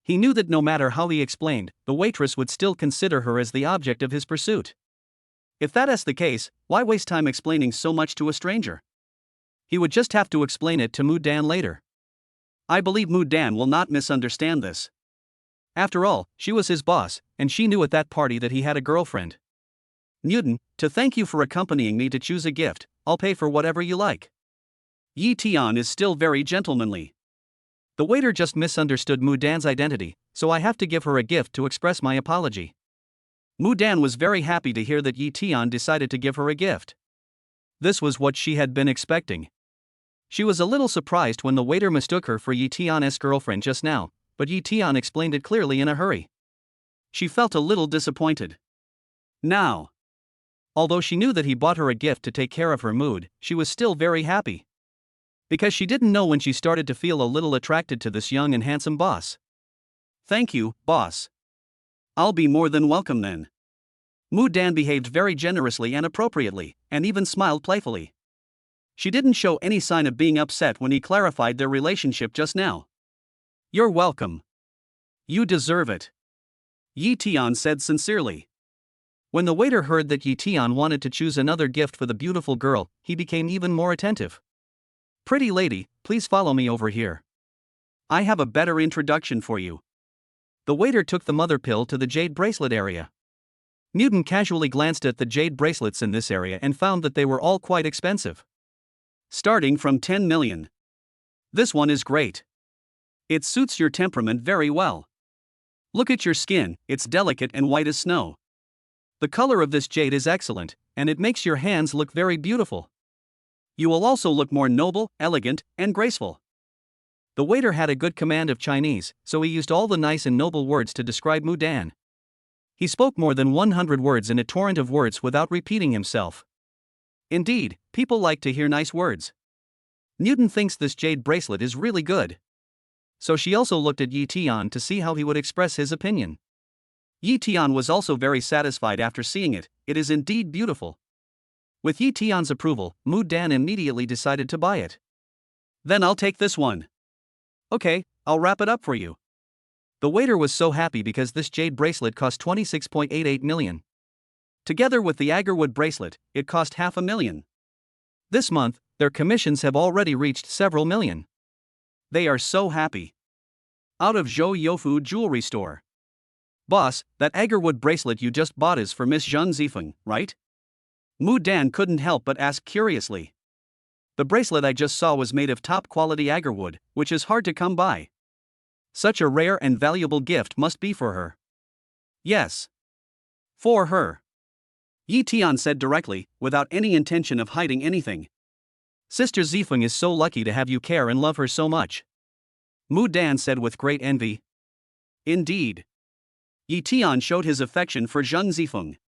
He knew that no matter how he explained, the waitress would still consider her as the object of his pursuit. If that's the case, why waste time explaining so much to a stranger? He would just have to explain it to Mudan later. I believe Mudan will not misunderstand this. After all, she was his boss, and she knew at that party that he had a girlfriend. Mudan, to thank you for accompanying me to choose a gift, I'll pay for whatever you like. Yi Tian is still very gentlemanly. The waiter just misunderstood Mudan's identity, so I have to give her a gift to express my apology. Mudan was very happy to hear that Yi Tian decided to give her a gift. This was what she had been expecting. She was a little surprised when the waiter mistook her for Yi Tian's girlfriend just now, but Yi Tian explained it clearly in a hurry. She felt a little disappointed. Now, although she knew that he bought her a gift to take care of her mood, she was still very happy. Because she didn't know when she started to feel a little attracted to this young and handsome boss. Thank you, boss. I'll be more than welcome then. Mudan behaved very generously and appropriately, and even smiled playfully. She didn't show any sign of being upset when he clarified their relationship just now. You're welcome. You deserve it. Yi Tian said sincerely. When the waiter heard that Yi Tian wanted to choose another gift for the beautiful girl, he became even more attentive. Pretty lady, please follow me over here. I have a better introduction for you. The waiter took the mother pill to the jade bracelet area. Mudan casually glanced at the jade bracelets in this area and found that they were all quite expensive. Starting from 10 million. This one is great. It suits your temperament very well. Look at your skin, it's delicate and white as snow. The color of this jade is excellent, and it makes your hands look very beautiful. You will also look more noble, elegant, and graceful. The waiter had a good command of Chinese, so he used all the nice and noble words to describe Mudan. He spoke more than 100 words in a torrent of words without repeating himself. Indeed, people like to hear nice words. Mudan thinks this jade bracelet is really good. So she also looked at Yi Tian to see how he would express his opinion. Yi Tian was also very satisfied after seeing it. It is indeed beautiful. With Yi Tian's approval, Mudan immediately decided to buy it. Then I'll take this one. Okay, I'll wrap it up for you. The waiter was so happy because this jade bracelet cost 26.88 million. Together with the agarwood bracelet, it cost $500,000. This month, their commissions have already reached several million. They are so happy. Out of Zhou Youfu jewelry store. Boss, that agarwood bracelet you just bought is for Miss Zhang Zifeng, right? Mudan couldn't help but ask curiously. The bracelet I just saw was made of top-quality agarwood, which is hard to come by. Such a rare and valuable gift must be for her. Yes. For her. Yi Tian said directly, without any intention of hiding anything. Sister Zifeng is so lucky to have you care and love her so much. Mudan said with great envy. Indeed. Yi Tian showed his affection for Zhang Zifeng.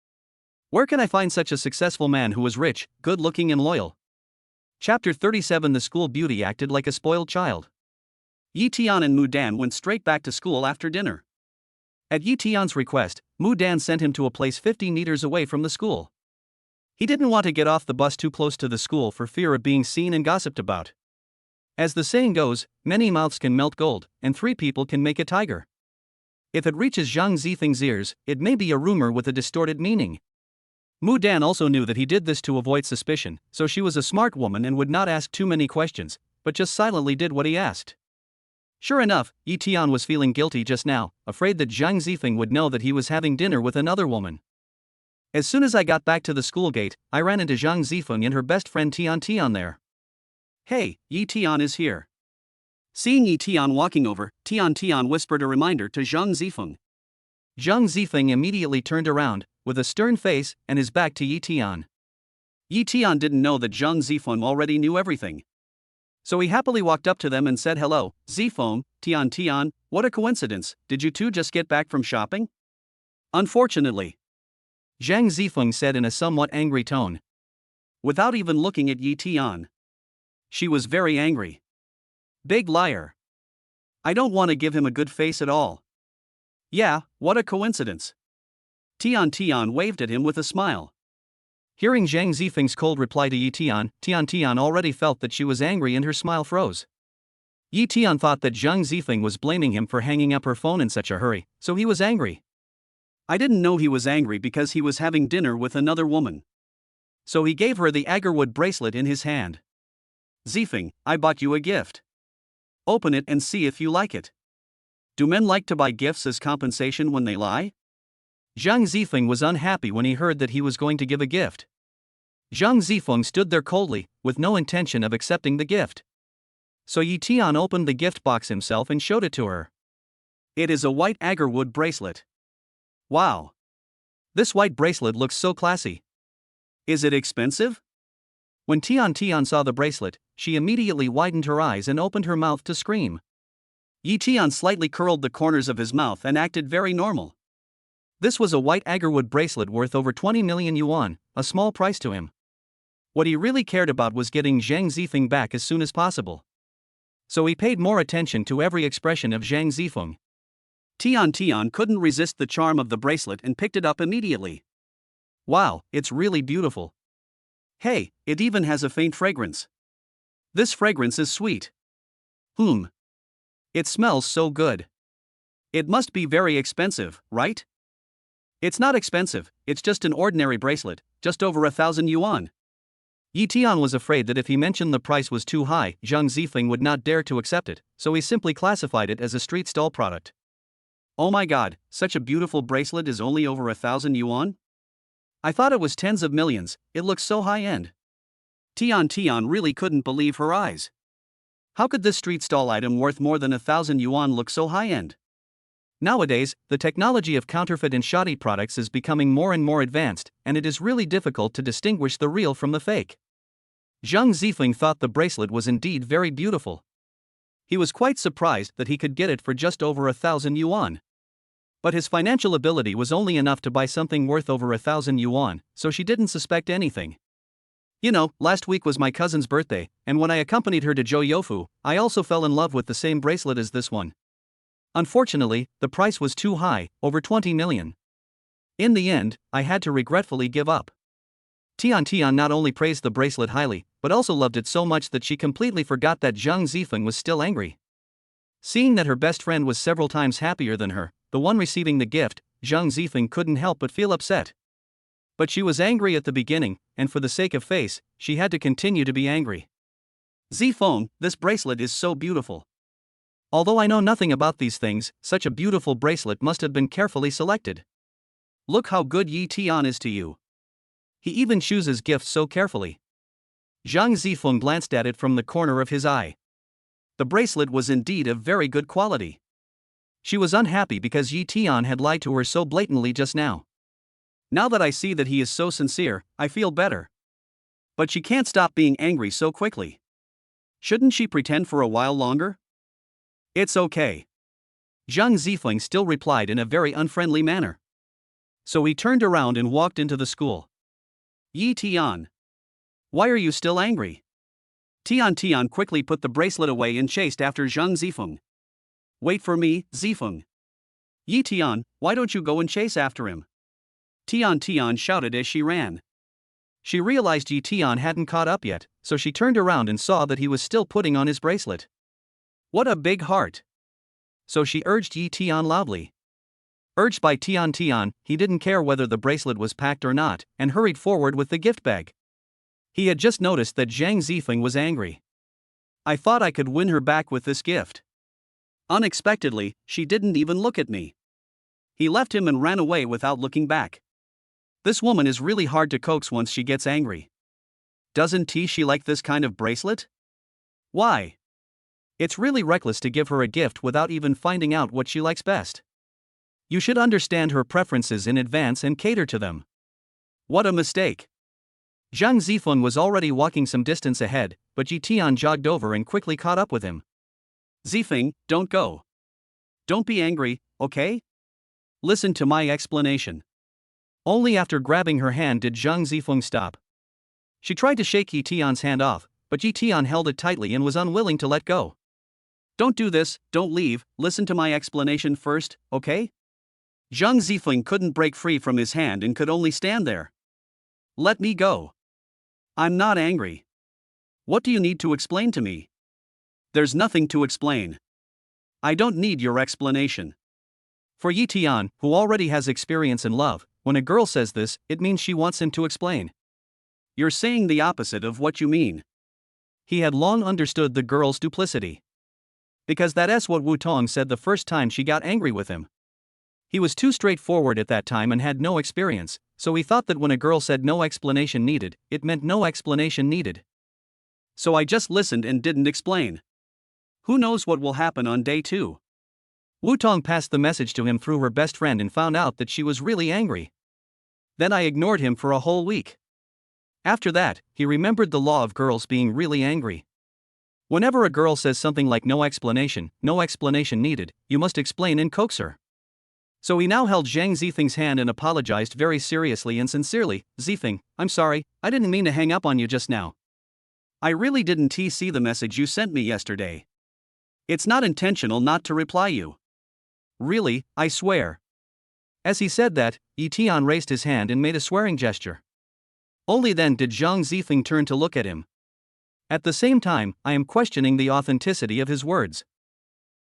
Where can I find such a successful man who is rich, good-looking and loyal? Chapter 37. The school beauty acted like a spoiled child. Yi Tian and Mudan went straight back to school after dinner. At Yi Tian's request, Mudan sent him to a place 50 meters away from the school. He didn't want to get off the bus too close to the school for fear of being seen and gossiped about. As the saying goes, many mouths can melt gold, and 3 people can make a tiger. If it reaches Zhang Zifeng's ears, it may be a rumor with a distorted meaning. Mudan also knew that he did this to avoid suspicion, so she was a smart woman and would not ask too many questions, but just silently did what he asked. Sure enough, Yi Tian was feeling guilty just now, afraid that Zhang Zifeng would know that he was having dinner with another woman. As soon as I got back to the school gate, I ran into Zhang Zifeng and her best friend Tian there. Hey, Yi Tian is here. Seeing Yi Tian walking over, Tian whispered a reminder to Zhang Zifeng. Zhang Zifeng immediately turned around, with a stern face, and his back to Yi Tian. Yi Tian didn't know that Zhang Zifeng already knew everything. So he happily walked up to them and said hello, Zifeng, Tian, what a coincidence, did you two just get back from shopping? Unfortunately. Zhang Zifeng said in a somewhat angry tone. Without even looking at Yi Tian. She was very angry. Big liar. I don't want to give him a good face at all. Yeah, what a coincidence. Tian waved at him with a smile. Hearing Zhang Zifeng's cold reply to Yi Tian already felt that she was angry and her smile froze. Yi Tian thought that Zhang Zifeng was blaming him for hanging up her phone in such a hurry, so he was angry. I didn't know he was angry because he was having dinner with another woman. So he gave her the agarwood bracelet in his hand. Zifeng, I bought you a gift. Open it and see if you like it. Do men like to buy gifts as compensation when they lie? Zhang Zifeng was unhappy when he heard that he was going to give a gift. Zhang Zifeng stood there coldly, with no intention of accepting the gift. So Yi Tian opened the gift box himself and showed it to her. It is a white agarwood bracelet. Wow! This white bracelet looks so classy. Is it expensive? When Tian saw the bracelet, she immediately widened her eyes and opened her mouth to scream. Yi Tian slightly curled the corners of his mouth and acted very normal. This was a white agarwood bracelet worth over 20 million yuan, a small price to him. What he really cared about was getting Zhang Zifeng back as soon as possible. So he paid more attention to every expression of Zhang Zifeng. Tian couldn't resist the charm of the bracelet and picked it up immediately. Wow, it's really beautiful. Hey, it even has a faint fragrance. This fragrance is sweet. It smells so good. It must be very expensive, right? It's not expensive, it's just an ordinary bracelet, just over 1,000 yuan. Yi Tian was afraid that if he mentioned the price was too high, Zhang Zifeng would not dare to accept it, so he simply classified it as a street stall product. Oh my god, such a beautiful bracelet is only over 1,000 yuan? I thought it was tens of millions, it looks so high-end. Tian really couldn't believe her eyes. How could this street stall item worth more than 1,000 yuan look so high-end? Nowadays, the technology of counterfeit and shoddy products is becoming more and more advanced, and it is really difficult to distinguish the real from the fake. Zhang Zifeng thought the bracelet was indeed very beautiful. He was quite surprised that he could get it for just over 1,000 yuan. But his financial ability was only enough to buy something worth over 1,000 yuan, so she didn't suspect anything. You know, last week was my cousin's birthday, and when I accompanied her to Zhou, I also fell in love with the same bracelet as this one. Unfortunately, the price was too high, over 20 million. In the end, I had to regretfully give up. Tian not only praised the bracelet highly, but also loved it so much that she completely forgot that Zhang Zifeng was still angry. Seeing that her best friend was several times happier than her, the one receiving the gift, Zhang Zifeng couldn't help but feel upset. But she was angry at the beginning, and for the sake of face, she had to continue to be angry. Zifeng, this bracelet is so beautiful. Although I know nothing about these things, such a beautiful bracelet must have been carefully selected. Look how good Yi Tian is to you. He even chooses gifts so carefully. Zhang Zifeng glanced at it from the corner of his eye. The bracelet was indeed of very good quality. She was unhappy because Yi Tian had lied to her so blatantly just now. Now that I see that he is so sincere, I feel better. But she can't stop being angry so quickly. Shouldn't she pretend for a while longer? It's okay. Zhang Zifeng still replied in a very unfriendly manner. So he turned around and walked into the school. Yi Tian. Why are you still angry? Tian quickly put the bracelet away and chased after Zhang Zifeng. Wait for me, Zifeng. Yi Tian, why don't you go and chase after him? Tian shouted as she ran. She realized Yi Tian hadn't caught up yet, so she turned around and saw that he was still putting on his bracelet. What a big heart! So she urged Yi Tian loudly. Urged by Tian, he didn't care whether the bracelet was packed or not, and hurried forward with the gift bag. He had just noticed that Zhang Zifeng was angry. I thought I could win her back with this gift. Unexpectedly, she didn't even look at me. He left him and ran away without looking back. This woman is really hard to coax once she gets angry. Doesn't she like this kind of bracelet? Why? It's really reckless to give her a gift without even finding out what she likes best. You should understand her preferences in advance and cater to them. What a mistake. Zhang Zifeng was already walking some distance ahead, but Yi Tian jogged over and quickly caught up with him. Zifeng, don't go. Don't be angry, okay? Listen to my explanation. Only after grabbing her hand did Zhang Zifeng stop. She tried to shake Yi Tian's hand off, but Yi Tian held it tightly and was unwilling to let go. Don't do this, don't leave, listen to my explanation first, okay? Zhang Zifeng couldn't break free from his hand and could only stand there. Let me go. I'm not angry. What do you need to explain to me? There's nothing to explain. I don't need your explanation. For Yi Tian, who already has experience in love, when a girl says this, it means she wants him to explain. You're saying the opposite of what you mean. He had long understood the girl's duplicity. Because that's what Wu Tong said the first time she got angry with him. He was too straightforward at that time and had no experience, so he thought that when a girl said no explanation needed, it meant no explanation needed. So I just listened and didn't explain. Who knows what will happen on day 2? Wu Tong passed the message to him through her best friend and found out that she was really angry. Then I ignored him for a whole week. After that, he remembered the law of girls being really angry. Whenever a girl says something like no explanation needed, you must explain and coax her. So he now held Zhang Zifeng's hand and apologized very seriously and sincerely. Zifeng, I'm sorry, I didn't mean to hang up on you just now. I really didn't see the message you sent me yesterday. It's not intentional not to reply you. Really, I swear. As he said that, Yi Tian raised his hand and made a swearing gesture. Only then did Zhang Zifeng turn to look at him. At the same time, I am questioning the authenticity of his words.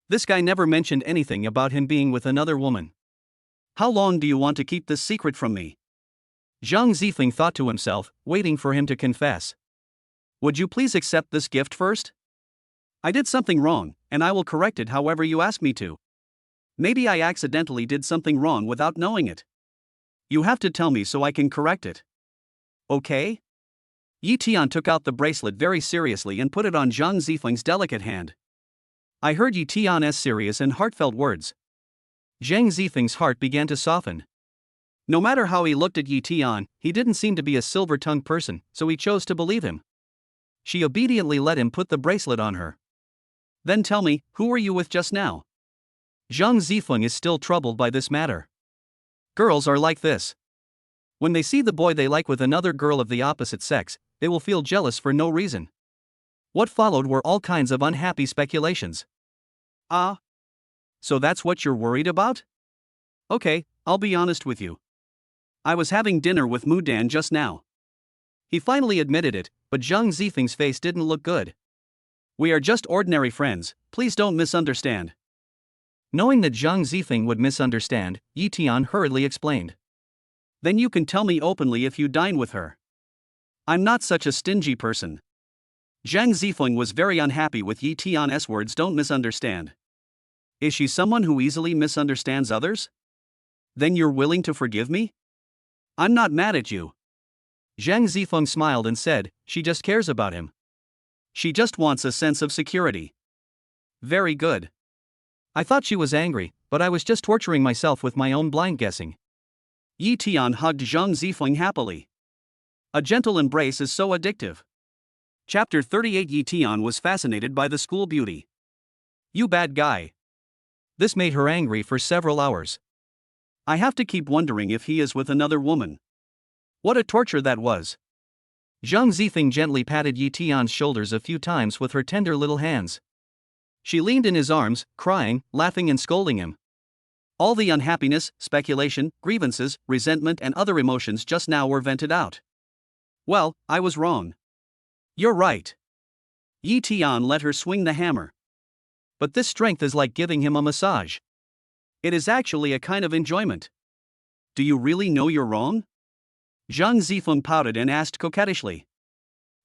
This guy never mentioned anything about him being with another woman. How long do you want to keep this secret from me? Zhang Zifeng thought to himself, waiting for him to confess. Would you please accept this gift first? I did something wrong, and I will correct it however you ask me to. Maybe I accidentally did something wrong without knowing it. You have to tell me so I can correct it. Okay? Yi Tian took out the bracelet very seriously and put it on Zhang Zifeng's delicate hand. I heard Yi Tian's serious and heartfelt words. Zhang Zifeng's heart began to soften. No matter how he looked at Yi Tian, he didn't seem to be a silver-tongued person, so he chose to believe him. She obediently let him put the bracelet on her. Then tell me, who were you with just now? Zhang Zifeng is still troubled by this matter. Girls are like this. When they see the boy they like with another girl of the opposite sex, they will feel jealous for no reason. What followed were all kinds of unhappy speculations. Ah? So that's what you're worried about? Okay, I'll be honest with you. I was having dinner with Mudan just now. He finally admitted it, but Zhang Zifeng's face didn't look good. We are just ordinary friends, please don't misunderstand. Knowing that Zhang Zifeng would misunderstand, Yi Tian hurriedly explained. Then you can tell me openly if you dine with her. I'm not such a stingy person. Zhang Zifeng was very unhappy with Yi Tian's words don't misunderstand. Is she someone who easily misunderstands others? Then you're willing to forgive me? I'm not mad at you. Zhang Zifeng smiled and said, she just cares about him. She just wants a sense of security. Very good. I thought she was angry, but I was just torturing myself with my own blind guessing. Yi Tian hugged Zhang Zifeng happily. A gentle embrace is so addictive. Chapter 38. Yi Tian was fascinated by the school beauty. You bad guy. This made her angry for several hours. I have to keep wondering if he is with another woman. What a torture that was. Zhang Zifeng gently patted Yi Tian's shoulders a few times with her tender little hands. She leaned in his arms, crying, laughing and scolding him. All the unhappiness, speculation, grievances, resentment and other emotions just now were vented out. Well, I was wrong. You're right. Yi Tian let her swing the hammer. But this strength is like giving him a massage. It is actually a kind of enjoyment. Do you really know you're wrong? Zhang Zifeng pouted and asked coquettishly.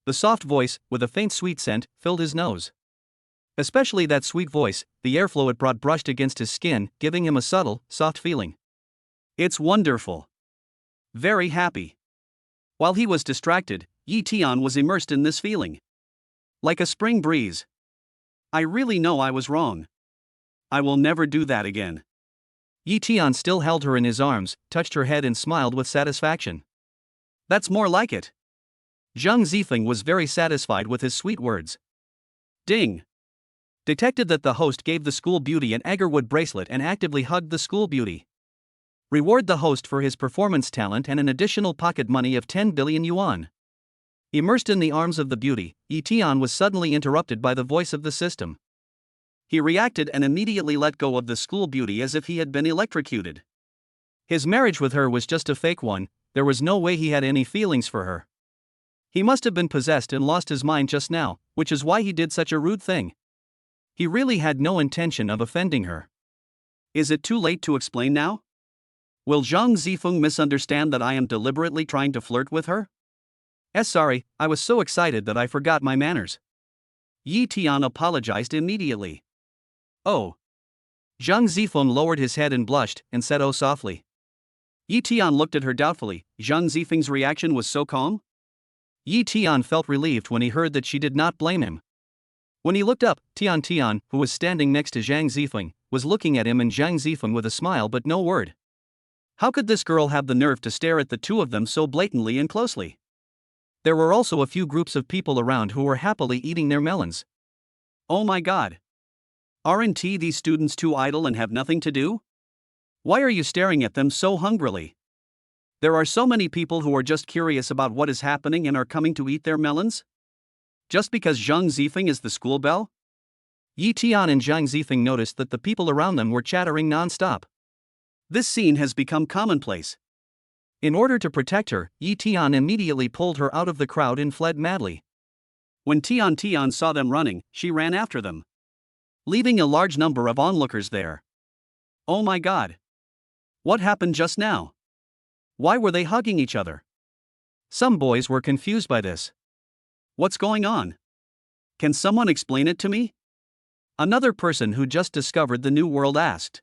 The soft voice, with a faint sweet scent, filled his nose. Especially that sweet voice, the airflow it brought brushed against his skin, giving him a subtle, soft feeling. It's wonderful. Very happy. While he was distracted, Yi Tian was immersed in this feeling. Like a spring breeze. I really know I was wrong. I will never do that again. Yi Tian still held her in his arms, touched her head and smiled with satisfaction. That's more like it. Zhang Zifeng was very satisfied with his sweet words. Ding. Detected that the host gave the school beauty an agarwood bracelet and actively hugged the school beauty. Reward the host for his performance talent and an additional pocket money of 10 billion yuan. Immersed in the arms of the beauty, Yi Tian was suddenly interrupted by the voice of the system. He reacted and immediately let go of the school beauty as if he had been electrocuted. His marriage with her was just a fake one, there was no way he had any feelings for her. He must have been possessed and lost his mind just now, which is why he did such a rude thing. He really had no intention of offending her. Is it too late to explain now? Will Zhang Zifeng misunderstand that I am deliberately trying to flirt with her? Sorry, I was so excited that I forgot my manners. Yi Tian apologized immediately. Oh. Zhang Zifeng lowered his head and blushed, and said oh softly. Yi Tian looked at her doubtfully. Zhang Zifeng's reaction was so calm. Yi Tian felt relieved when he heard that she did not blame him. When he looked up, Tian, who was standing next to Zhang Zifeng, was looking at him and Zhang Zifeng with a smile but no word. How could this girl have the nerve to stare at the two of them so blatantly and closely? There were also a few groups of people around who were happily eating their melons. Oh my god. Aren't these students too idle and have nothing to do? Why are you staring at them so hungrily? There are so many people who are just curious about what is happening and are coming to eat their melons? Just because Zhang Zifeng is the school belle? Yi Tian and Zhang Zifeng noticed that the people around them were chattering non-stop. This scene has become commonplace. In order to protect her, Yi Tian immediately pulled her out of the crowd and fled madly. When Tian saw them running, she ran after them, leaving a large number of onlookers there. Oh my god. What happened just now? Why were they hugging each other? Some boys were confused by this. What's going on? Can someone explain it to me? Another person who just discovered the new world asked.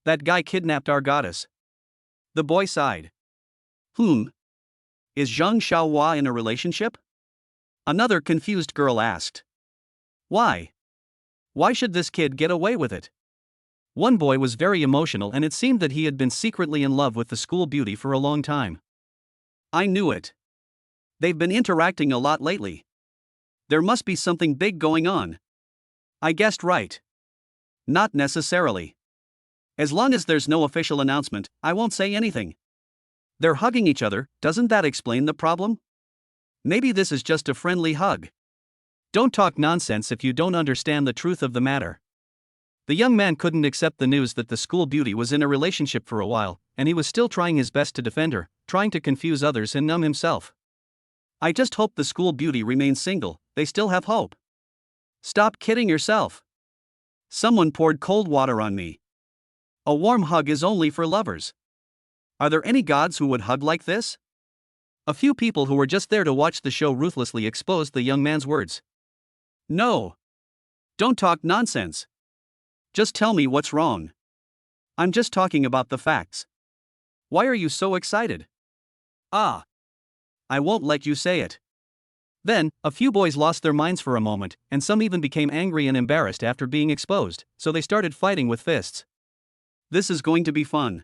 That guy kidnapped our goddess. The boy sighed. Is Zhang Xiaohua in a relationship? Another confused girl asked. Why? Why should this kid get away with it? One boy was very emotional and it seemed that he had been secretly in love with the school beauty for a long time. I knew it. They've been interacting a lot lately. There must be something big going on. I guessed right. Not necessarily. As long as there's no official announcement, I won't say anything. They're hugging each other, doesn't that explain the problem? Maybe this is just a friendly hug. Don't talk nonsense if you don't understand the truth of the matter. The young man couldn't accept the news that the school beauty was in a relationship for a while, and he was still trying his best to defend her, trying to confuse others and numb himself. I just hope the school beauty remains single, they still have hope. Stop kidding yourself. Someone poured cold water on me. A warm hug is only for lovers. Are there any gods who would hug like this? A few people who were just there to watch the show ruthlessly exposed the young man's words. No. Don't talk nonsense. Just tell me what's wrong. I'm just talking about the facts. Why are you so excited? I won't let you say it. Then, a few boys lost their minds for a moment, and some even became angry and embarrassed after being exposed, so they started fighting with fists. This is going to be fun.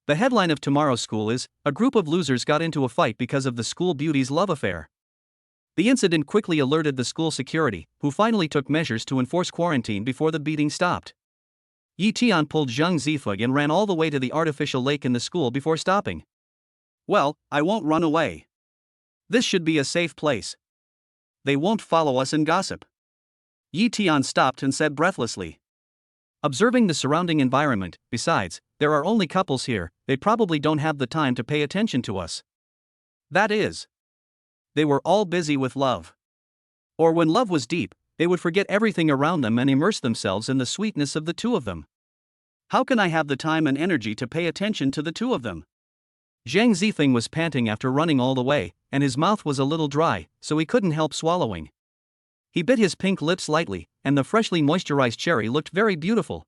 The headline of tomorrow's school is, a group of losers got into a fight because of the school beauty's love affair. The incident quickly alerted the school security, who finally took measures to enforce quarantine before the beating stopped. Yi Tian pulled Zhang Zifeng and ran all the way to the artificial lake in the school before stopping. Well, I won't run away. This should be a safe place. They won't follow us and gossip. Yi Tian stopped and said breathlessly. Observing the surrounding environment, besides, there are only couples here, they probably don't have the time to pay attention to us. That is. They were all busy with love. Or when love was deep, they would forget everything around them and immerse themselves in the sweetness of the two of them. How can I have the time and energy to pay attention to the two of them? Zhang Zifeng was panting after running all the way, and his mouth was a little dry, so he couldn't help swallowing. He bit his pink lips lightly, and the freshly moisturized cherry looked very beautiful.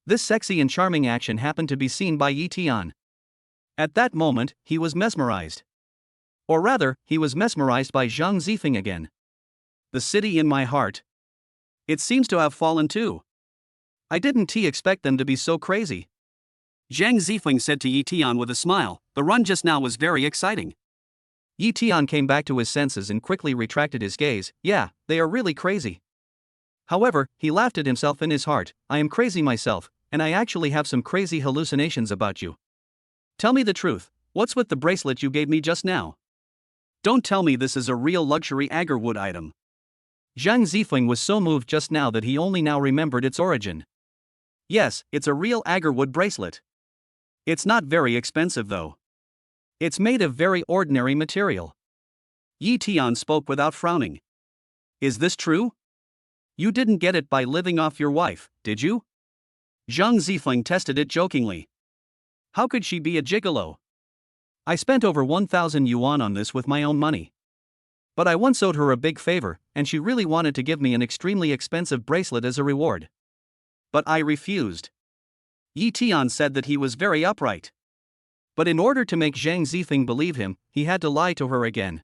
This sexy and charming action happened to be seen by Yi Tian. At that moment, he was mesmerized. Or rather, he was mesmerized by Zhang Zifeng again. The city in my heart. It seems to have fallen too. I didn't expect them to be so crazy. Zhang Zifeng said to Yi Tian with a smile, the run just now was very exciting. Yi Tian came back to his senses and quickly retracted his gaze. Yeah, they are really crazy. However, he laughed at himself in his heart. I am crazy myself, and I actually have some crazy hallucinations about you. Tell me the truth, what's with the bracelet you gave me just now? Don't tell me this is a real luxury agarwood item. Zhang Zifeng was so moved just now that he only now remembered its origin. Yes, it's a real agarwood bracelet. It's not very expensive though. It's made of very ordinary material. Yi Tian spoke without frowning. Is this true? You didn't get it by living off your wife, did you? Zhang Zifeng tested it jokingly. How could she be a gigolo? I spent over 1,000 yuan on this with my own money. But I once owed her a big favor, and she really wanted to give me an extremely expensive bracelet as a reward. But I refused. Yi Tian said that he was very upright. But in order to make Zhang Zifeng believe him, he had to lie to her again.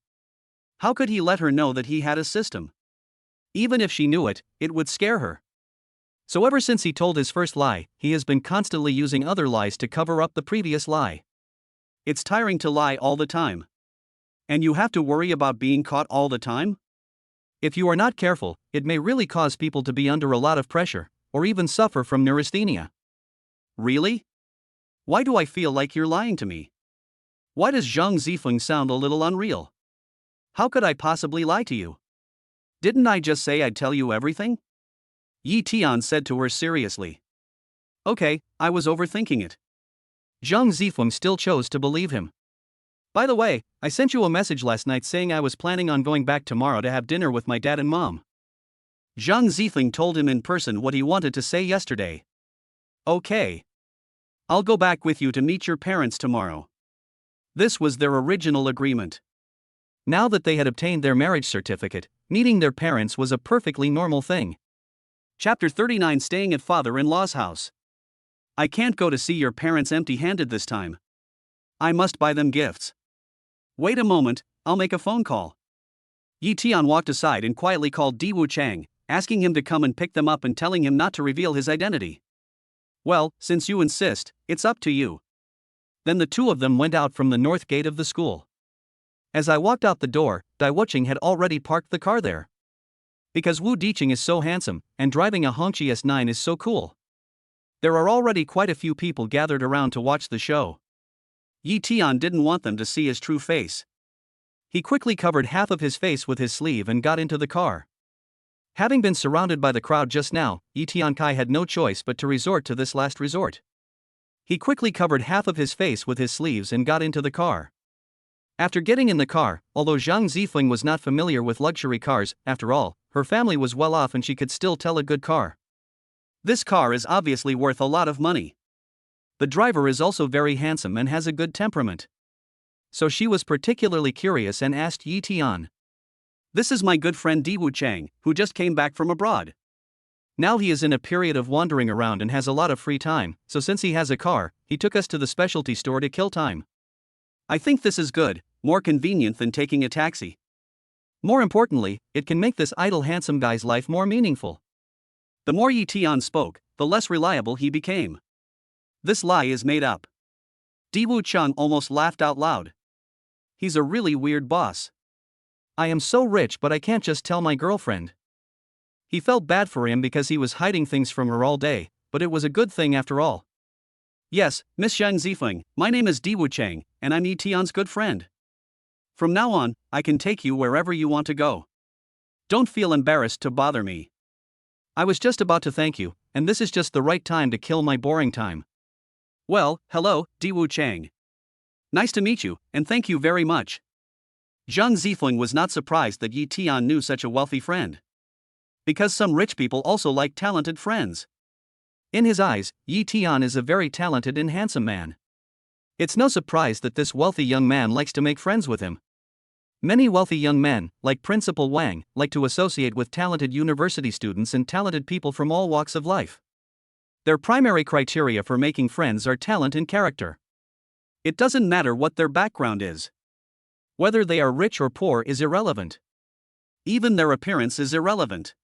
How could he let her know that he had a system? Even if she knew it, it would scare her. So ever since he told his first lie, he has been constantly using other lies to cover up the previous lie. It's tiring to lie all the time. And you have to worry about being caught all the time? If you are not careful, it may really cause people to be under a lot of pressure, or even suffer from neurasthenia. Really? Why do I feel like you're lying to me? Why does Zhang Zifeng sound a little unreal? How could I possibly lie to you? Didn't I just say I'd tell you everything? Yi Tian said to her seriously. Okay, I was overthinking it. Zhang Zifeng still chose to believe him. By the way, I sent you a message last night saying I was planning on going back tomorrow to have dinner with my dad and mom. Zhang Zifeng told him in person what he wanted to say yesterday. Okay. I'll go back with you to meet your parents tomorrow. This was their original agreement. Now that they had obtained their marriage certificate, meeting their parents was a perfectly normal thing. Chapter 39, Staying at Father-in-Law's House. I can't go to see your parents empty-handed this time. I must buy them gifts. Wait a moment, I'll make a phone call. Yi Tian walked aside and quietly called Diwu Chang, asking him to come and pick them up and telling him not to reveal his identity. Well, since you insist, it's up to you. Then the two of them went out from the north gate of the school. As I walked out the door, Dai Wuching had already parked the car there. Because Wu Diqing is so handsome, and driving a Hongqi S9 is so cool. There are already quite a few people gathered around to watch the show. Yi Tian didn't want them to see his true face. He quickly covered half of his face with his sleeve and got into the car. Having been surrounded by the crowd just now, Yi Tiankai had no choice but to resort to this last resort. He quickly covered half of his face with his sleeves and got into the car. After getting in the car, although Zhang Zifeng was not familiar with luxury cars, after all, her family was well off and she could still tell a good car. This car is obviously worth a lot of money. The driver is also very handsome and has a good temperament. So she was particularly curious and asked Yi Tian. This is my good friend Diwu Chang, who just came back from abroad. Now he is in a period of wandering around and has a lot of free time, so since he has a car, he took us to the specialty store to kill time. I think this is good, more convenient than taking a taxi. More importantly, it can make this idle handsome guy's life more meaningful. The more Yi Tian spoke, the less reliable he became. This lie is made up. Diwu Chang almost laughed out loud. He's a really weird boss. I am so rich but I can't just tell my girlfriend. He felt bad for him because he was hiding things from her all day, but it was a good thing after all. Yes, Miss Zhang Zifeng, my name is Diwu Chang, and I'm Yi Tian's good friend. From now on, I can take you wherever you want to go. Don't feel embarrassed to bother me. I was just about to thank you, and this is just the right time to kill my boring time. Well, hello, Diwu Chang. Nice to meet you, and thank you very much. Zhang Zifeng was not surprised that Yi Tian knew such a wealthy friend. Because some rich people also like talented friends. In his eyes, Yi Tian is a very talented and handsome man. It's no surprise that this wealthy young man likes to make friends with him. Many wealthy young men, like Principal Wang, like to associate with talented university students and talented people from all walks of life. Their primary criteria for making friends are talent and character. It doesn't matter what their background is. Whether they are rich or poor is irrelevant. Even their appearance is irrelevant.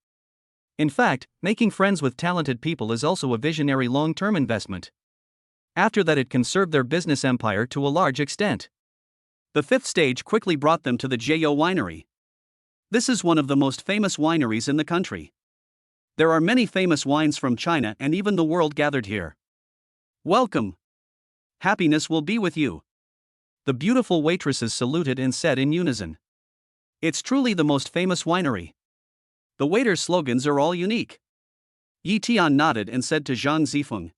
In fact, making friends with talented people is also a visionary long-term investment. After that, it can serve their business empire to a large extent. The fifth stage quickly brought them to the Jiao Winery. This is one of the most famous wineries in the country. There are many famous wines from China and even the world gathered here. Welcome. Happiness will be with you. The beautiful waitresses saluted and said in unison. It's truly the most famous winery. The waiter's slogans are all unique. Yi Tian nodded and said to Zhang Zifeng.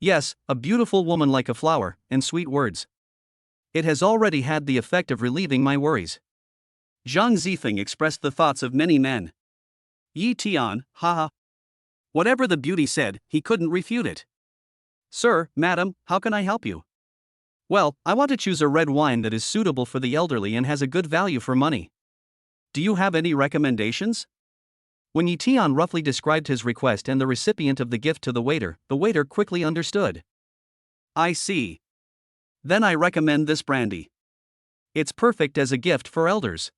Yes, a beautiful woman like a flower, and sweet words. It has already had the effect of relieving my worries. Zhang Zifeng expressed the thoughts of many men. Yi Tian, haha. Whatever the beauty said, he couldn't refute it. Sir, madam, how can I help you? Well, I want to choose a red wine that is suitable for the elderly and has a good value for money. Do you have any recommendations? When Yi Tian roughly described his request and the recipient of the gift to the waiter quickly understood. I see. Then I recommend this brandy. It's perfect as a gift for elders.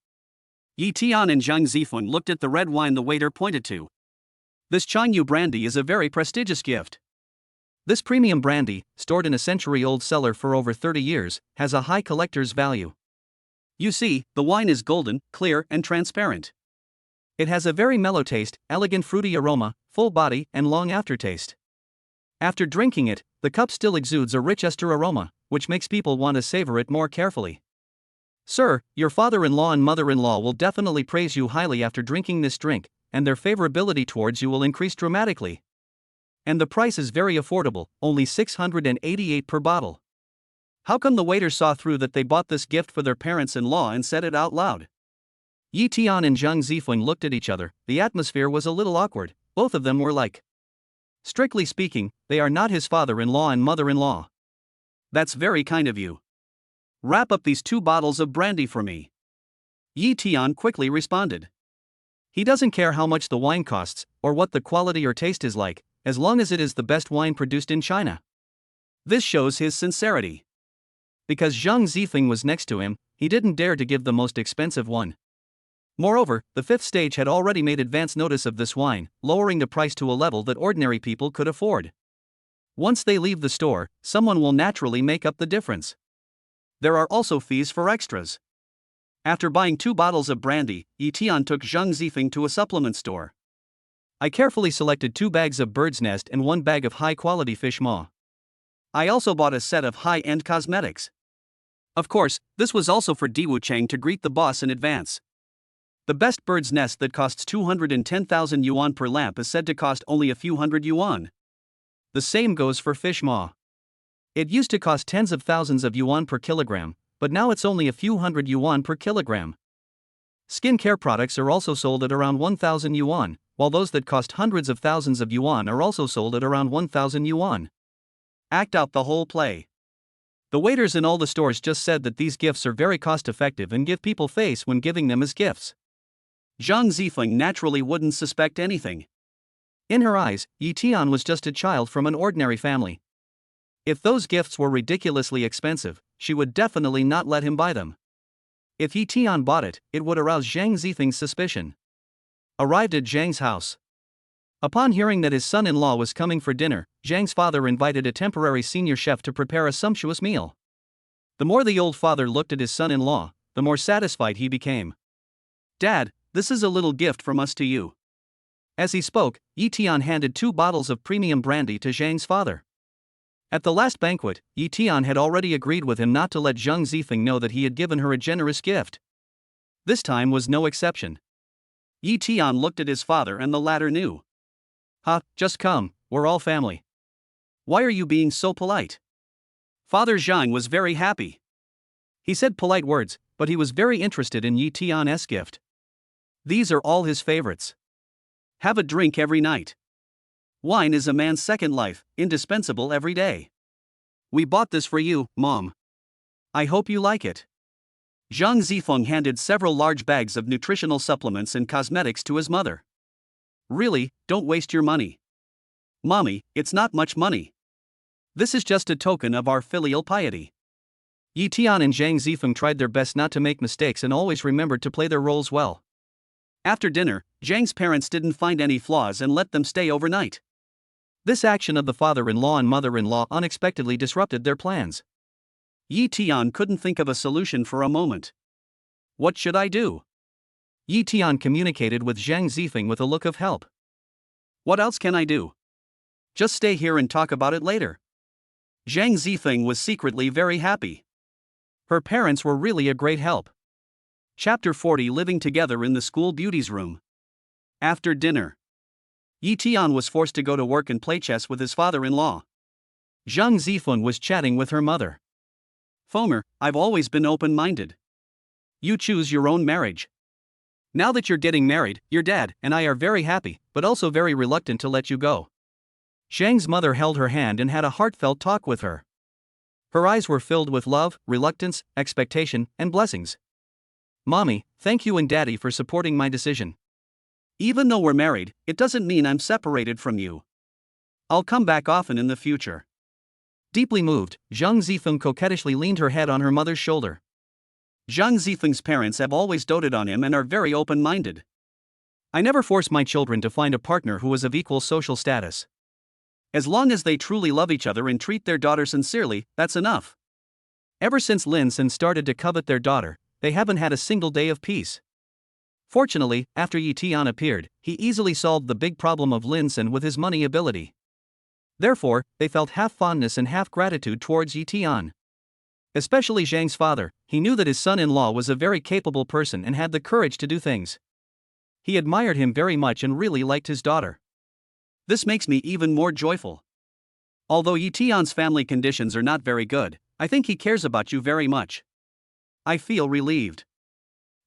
Yi Tian and Zhang Zifeng looked at the red wine the waiter pointed to. This Changyu brandy is a very prestigious gift. This premium brandy, stored in a century-old cellar for over 30 years, has a high collector's value. You see, the wine is golden, clear, and transparent. It has a very mellow taste, elegant fruity aroma, full body, and long aftertaste. After drinking it, the cup still exudes a rich ester aroma, which makes people want to savor it more carefully. Sir, your father-in-law and mother-in-law will definitely praise you highly after drinking this drink, and their favorability towards you will increase dramatically. And the price is very affordable, only 688 per bottle. How come the waiter saw through that they bought this gift for their parents-in-law and said it out loud? Yi Tian and Zhang Zifeng looked at each other. The atmosphere was a little awkward. Both of them were like, strictly speaking, they are not his father-in-law and mother-in-law. That's very kind of you. Wrap up these 2 bottles of brandy for me. Yi Tian quickly responded. He doesn't care how much the wine costs, or what the quality or taste is like, as long as it is the best wine produced in China. This shows his sincerity. Because Zhang Zifeng was next to him, he didn't dare to give the most expensive one. Moreover, the 5th stage had already made advance notice of this wine, lowering the price to a level that ordinary people could afford. Once they leave the store, someone will naturally make up the difference. There are also fees for extras. After buying 2 bottles of brandy, Yi Tian took Zhang Zifeng to a supplement store. I carefully selected 2 bags of bird's nest and 1 bag of high-quality fish maw. I also bought a set of high-end cosmetics. Of course, this was also for Diwu Cheng to greet the boss in advance. The best bird's nest that costs 210,000 yuan per lamp is said to cost only a few hundred yuan. The same goes for fish maw. It used to cost tens of thousands of yuan per kilogram, but now it's only a few hundred yuan per kilogram. Skincare products are also sold at around 1,000 yuan, while those that cost hundreds of thousands of yuan are also sold at around 1,000 yuan. Act out the whole play. The waiters in all the stores just said that these gifts are very cost-effective and give people face when giving them as gifts. Zhang Zifeng naturally wouldn't suspect anything. In her eyes, Yi Tian was just a child from an ordinary family. If those gifts were ridiculously expensive, she would definitely not let him buy them. If Yi Tian bought it, it would arouse Zhang Zifeng's suspicion. Arrived at Zhang's house. Upon hearing that his son-in-law was coming for dinner, Zhang's father invited a temporary senior chef to prepare a sumptuous meal. The more the old father looked at his son-in-law, the more satisfied he became. Dad, this is a little gift from us to you. As he spoke, Yi Tian handed 2 bottles of premium brandy to Zhang's father. At the last banquet, Yi Tian had already agreed with him not to let Zhang Zifeng know that he had given her a generous gift. This time was no exception. Yi Tian looked at his father and the latter knew. Just come, we're all family. Why are you being so polite? Father Zhang was very happy. He said polite words, but he was very interested in Yi Tian's gift. These are all his favorites. Have a drink every night. Wine is a man's second life, indispensable every day. We bought this for you, Mom. I hope you like it. Zhang Zifeng handed several large bags of nutritional supplements and cosmetics to his mother. Really, don't waste your money. Mommy, it's not much money. This is just a token of our filial piety. Yi Tian and Zhang Zifeng tried their best not to make mistakes and always remembered to play their roles well. After dinner, Zhang's parents didn't find any flaws and let them stay overnight. This action of the father-in-law and mother-in-law unexpectedly disrupted their plans. Yi Tian couldn't think of a solution for a moment. What should I do? Yi Tian communicated with Zhang Zifeng with a look of help. What else can I do? Just stay here and talk about it later. Zhang Zifeng was secretly very happy. Her parents were really a great help. Chapter 40 Living Together in the School Beauty's Room. After dinner, Yi Tian was forced to go to work and play chess with his father-in-law. Zhang Zifeng was chatting with her mother. Fomer, I've always been open-minded. You choose your own marriage. Now that you're getting married, your dad and I are very happy, but also very reluctant to let you go. Zhang's mother held her hand and had a heartfelt talk with her. Her eyes were filled with love, reluctance, expectation, and blessings. Mommy, thank you and Daddy for supporting my decision. Even though we're married, it doesn't mean I'm separated from you. I'll come back often in the future. Deeply moved, Zhang Zifeng coquettishly leaned her head on her mother's shoulder. Zhang Zifeng's parents have always doted on him and are very open-minded. I never force my children to find a partner who is of equal social status. As long as they truly love each other and treat their daughter sincerely, that's enough. Ever since Lin Sin started to covet their daughter, they haven't had a single day of peace. Fortunately, after Yi Tian appeared, he easily solved the big problem of Lin Sin with his money ability. Therefore, they felt half fondness and half gratitude towards Yi Tian. Especially Zhang's father, he knew that his son-in-law was a very capable person and had the courage to do things. He admired him very much and really liked his daughter. This makes me even more joyful. Although Yi Tian's family conditions are not very good, I think he cares about you very much. I feel relieved.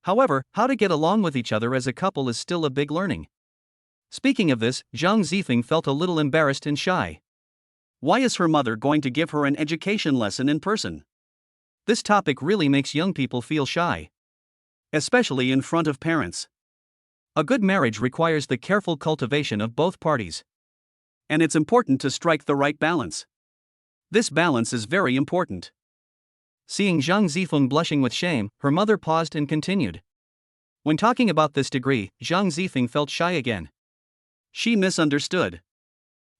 However, how to get along with each other as a couple is still a big learning. Speaking of this, Zhang Zifeng felt a little embarrassed and shy. Why is her mother going to give her an education lesson in person? This topic really makes young people feel shy. Especially in front of parents. A good marriage requires the careful cultivation of both parties. And it's important to strike the right balance. This balance is very important. Seeing Zhang Zifeng blushing with shame, her mother paused and continued. When talking about this degree, Zhang Zifeng felt shy again. She misunderstood.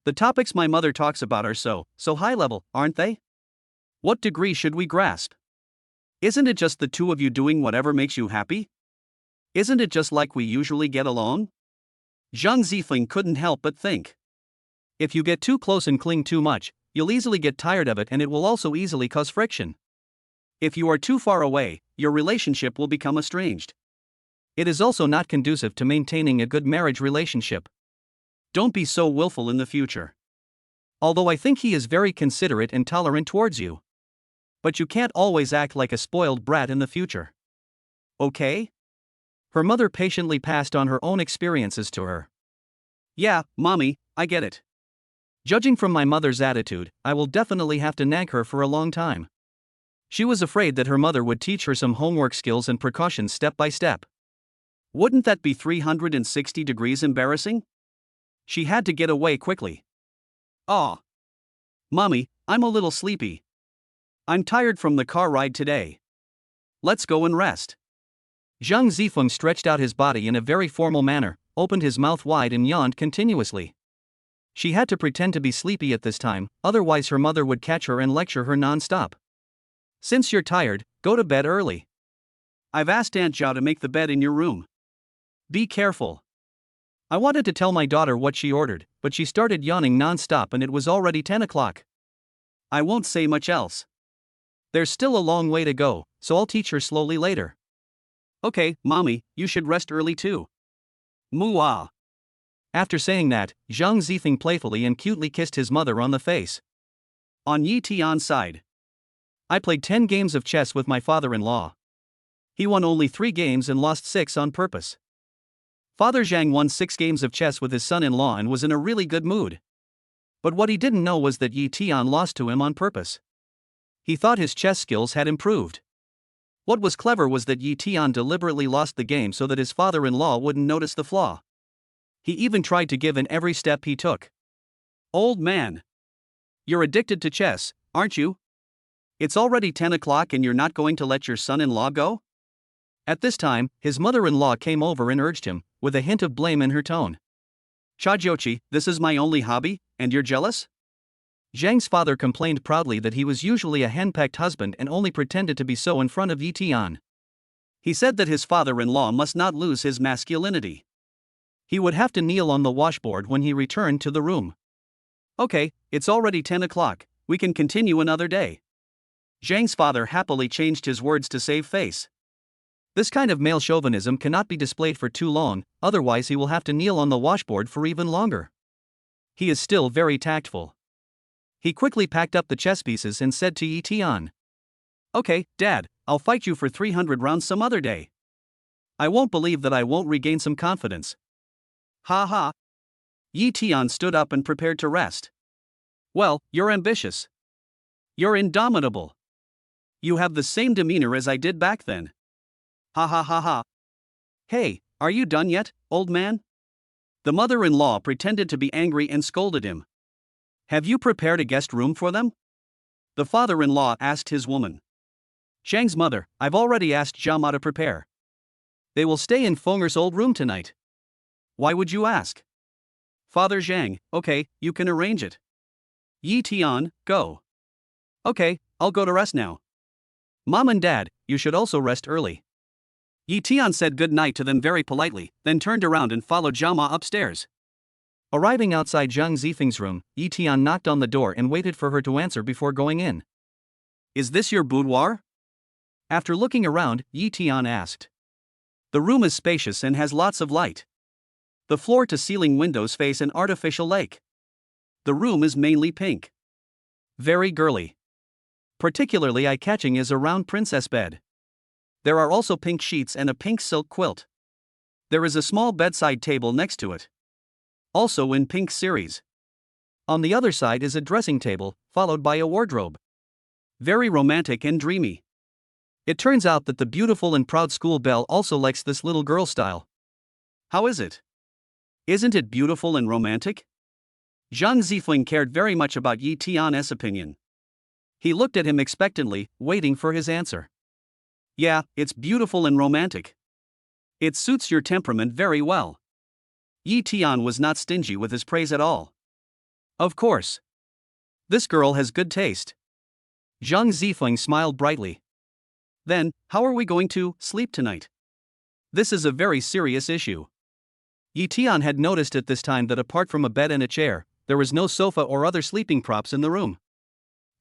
The topics my mother talks about are so high level, aren't they? What degree should we grasp? Isn't it just the two of you doing whatever makes you happy? Isn't it just like we usually get along? Zhang Zifeng couldn't help but think. If you get too close and cling too much, you'll easily get tired of it and it will also easily cause friction. If you are too far away, your relationship will become estranged. It is also not conducive to maintaining a good marriage relationship. Don't be so willful in the future. Although I think he is very considerate and tolerant towards you. But you can't always act like a spoiled brat in the future. Okay? Her mother patiently passed on her own experiences to her. Yeah, Mommy, I get it. Judging from my mother's attitude, I will definitely have to nag her for a long time. She was afraid that her mother would teach her some homework skills and precautions step by step. Wouldn't that be 360 degrees embarrassing? She had to get away quickly. Aw. Mommy, I'm a little sleepy. I'm tired from the car ride today. Let's go and rest. Zhang Zifeng stretched out his body in a very formal manner, opened his mouth wide and yawned continuously. She had to pretend to be sleepy at this time, otherwise her mother would catch her and lecture her non-stop. Since you're tired, go to bed early. I've asked Aunt Zhao to make the bed in your room. Be careful. I wanted to tell my daughter what she ordered, but she started yawning non-stop and it was already 10 o'clock. I won't say much else. There's still a long way to go, so I'll teach her slowly later. Okay, Mommy, you should rest early too. Muah. After saying that, Zhang Zifeng playfully and cutely kissed his mother on the face. On Yi Tian's side. I played 10 games of chess with my father-in-law. He won only 3 games and lost 6 on purpose. Father Zhang won 6 games of chess with his son-in-law and was in a really good mood. But what he didn't know was that Yi Tian lost to him on purpose. He thought his chess skills had improved. What was clever was that Yi Tian deliberately lost the game so that his father-in-law wouldn't notice the flaw. He even tried to give in every step he took. Old man. You're addicted to chess, aren't you? It's already 10 o'clock and you're not going to let your son-in-law go? At this time, his mother-in-law came over and urged him, with a hint of blame in her tone. Chajiochi, this is my only hobby, and you're jealous? Zhang's father complained proudly that he was usually a henpecked husband and only pretended to be so in front of Yi Tian. He said that his father-in-law must not lose his masculinity. He would have to kneel on the washboard when he returned to the room. Okay, it's already 10 o'clock, we can continue another day. Zhang's father happily changed his words to save face. This kind of male chauvinism cannot be displayed for too long, otherwise he will have to kneel on the washboard for even longer. He is still very tactful. He quickly packed up the chess pieces and said to Yi Tian. Okay, Dad, I'll fight you for 300 rounds some other day. I won't believe that I won't regain some confidence. Ha ha. Yi Tian stood up and prepared to rest. Well, you're ambitious. You're indomitable. You have the same demeanor as I did back then. Ha ha ha ha. Hey, are you done yet, old man? The mother-in-law pretended to be angry and scolded him. Have you prepared a guest room for them? The father-in-law asked his woman. Zhang's mother, I've already asked Jama to prepare. They will stay in Fenger's old room tonight. Why would you ask? Father Zhang, okay, you can arrange it. Yi Tian, go. Okay, I'll go to rest now. Mom and Dad, you should also rest early. Yi Tian said good night to them very politely, then turned around and followed Jama upstairs. Arriving outside Zhang Zifeng's room, Yi Tian knocked on the door and waited for her to answer before going in. Is this your boudoir? After looking around, Yi Tian asked. The room is spacious and has lots of light. The floor-to-ceiling windows face an artificial lake. The room is mainly pink. Very girly. Particularly eye-catching is a round princess bed. There are also pink sheets and a pink silk quilt. There is a small bedside table next to it. Also in pink series. On the other side is a dressing table, followed by a wardrobe. Very romantic and dreamy. It turns out that the beautiful and proud school belle also likes this little girl style. How is it? Isn't it beautiful and romantic? Zhang Zifeng cared very much about Yi Tian's opinion. He looked at him expectantly, waiting for his answer. Yeah, it's beautiful and romantic. It suits your temperament very well. Yi Tian was not stingy with his praise at all. Of course. This girl has good taste. Zhang Zifeng smiled brightly. Then, how are we going to sleep tonight? This is a very serious issue. Yi Tian had noticed at this time that apart from a bed and a chair, there was no sofa or other sleeping props in the room.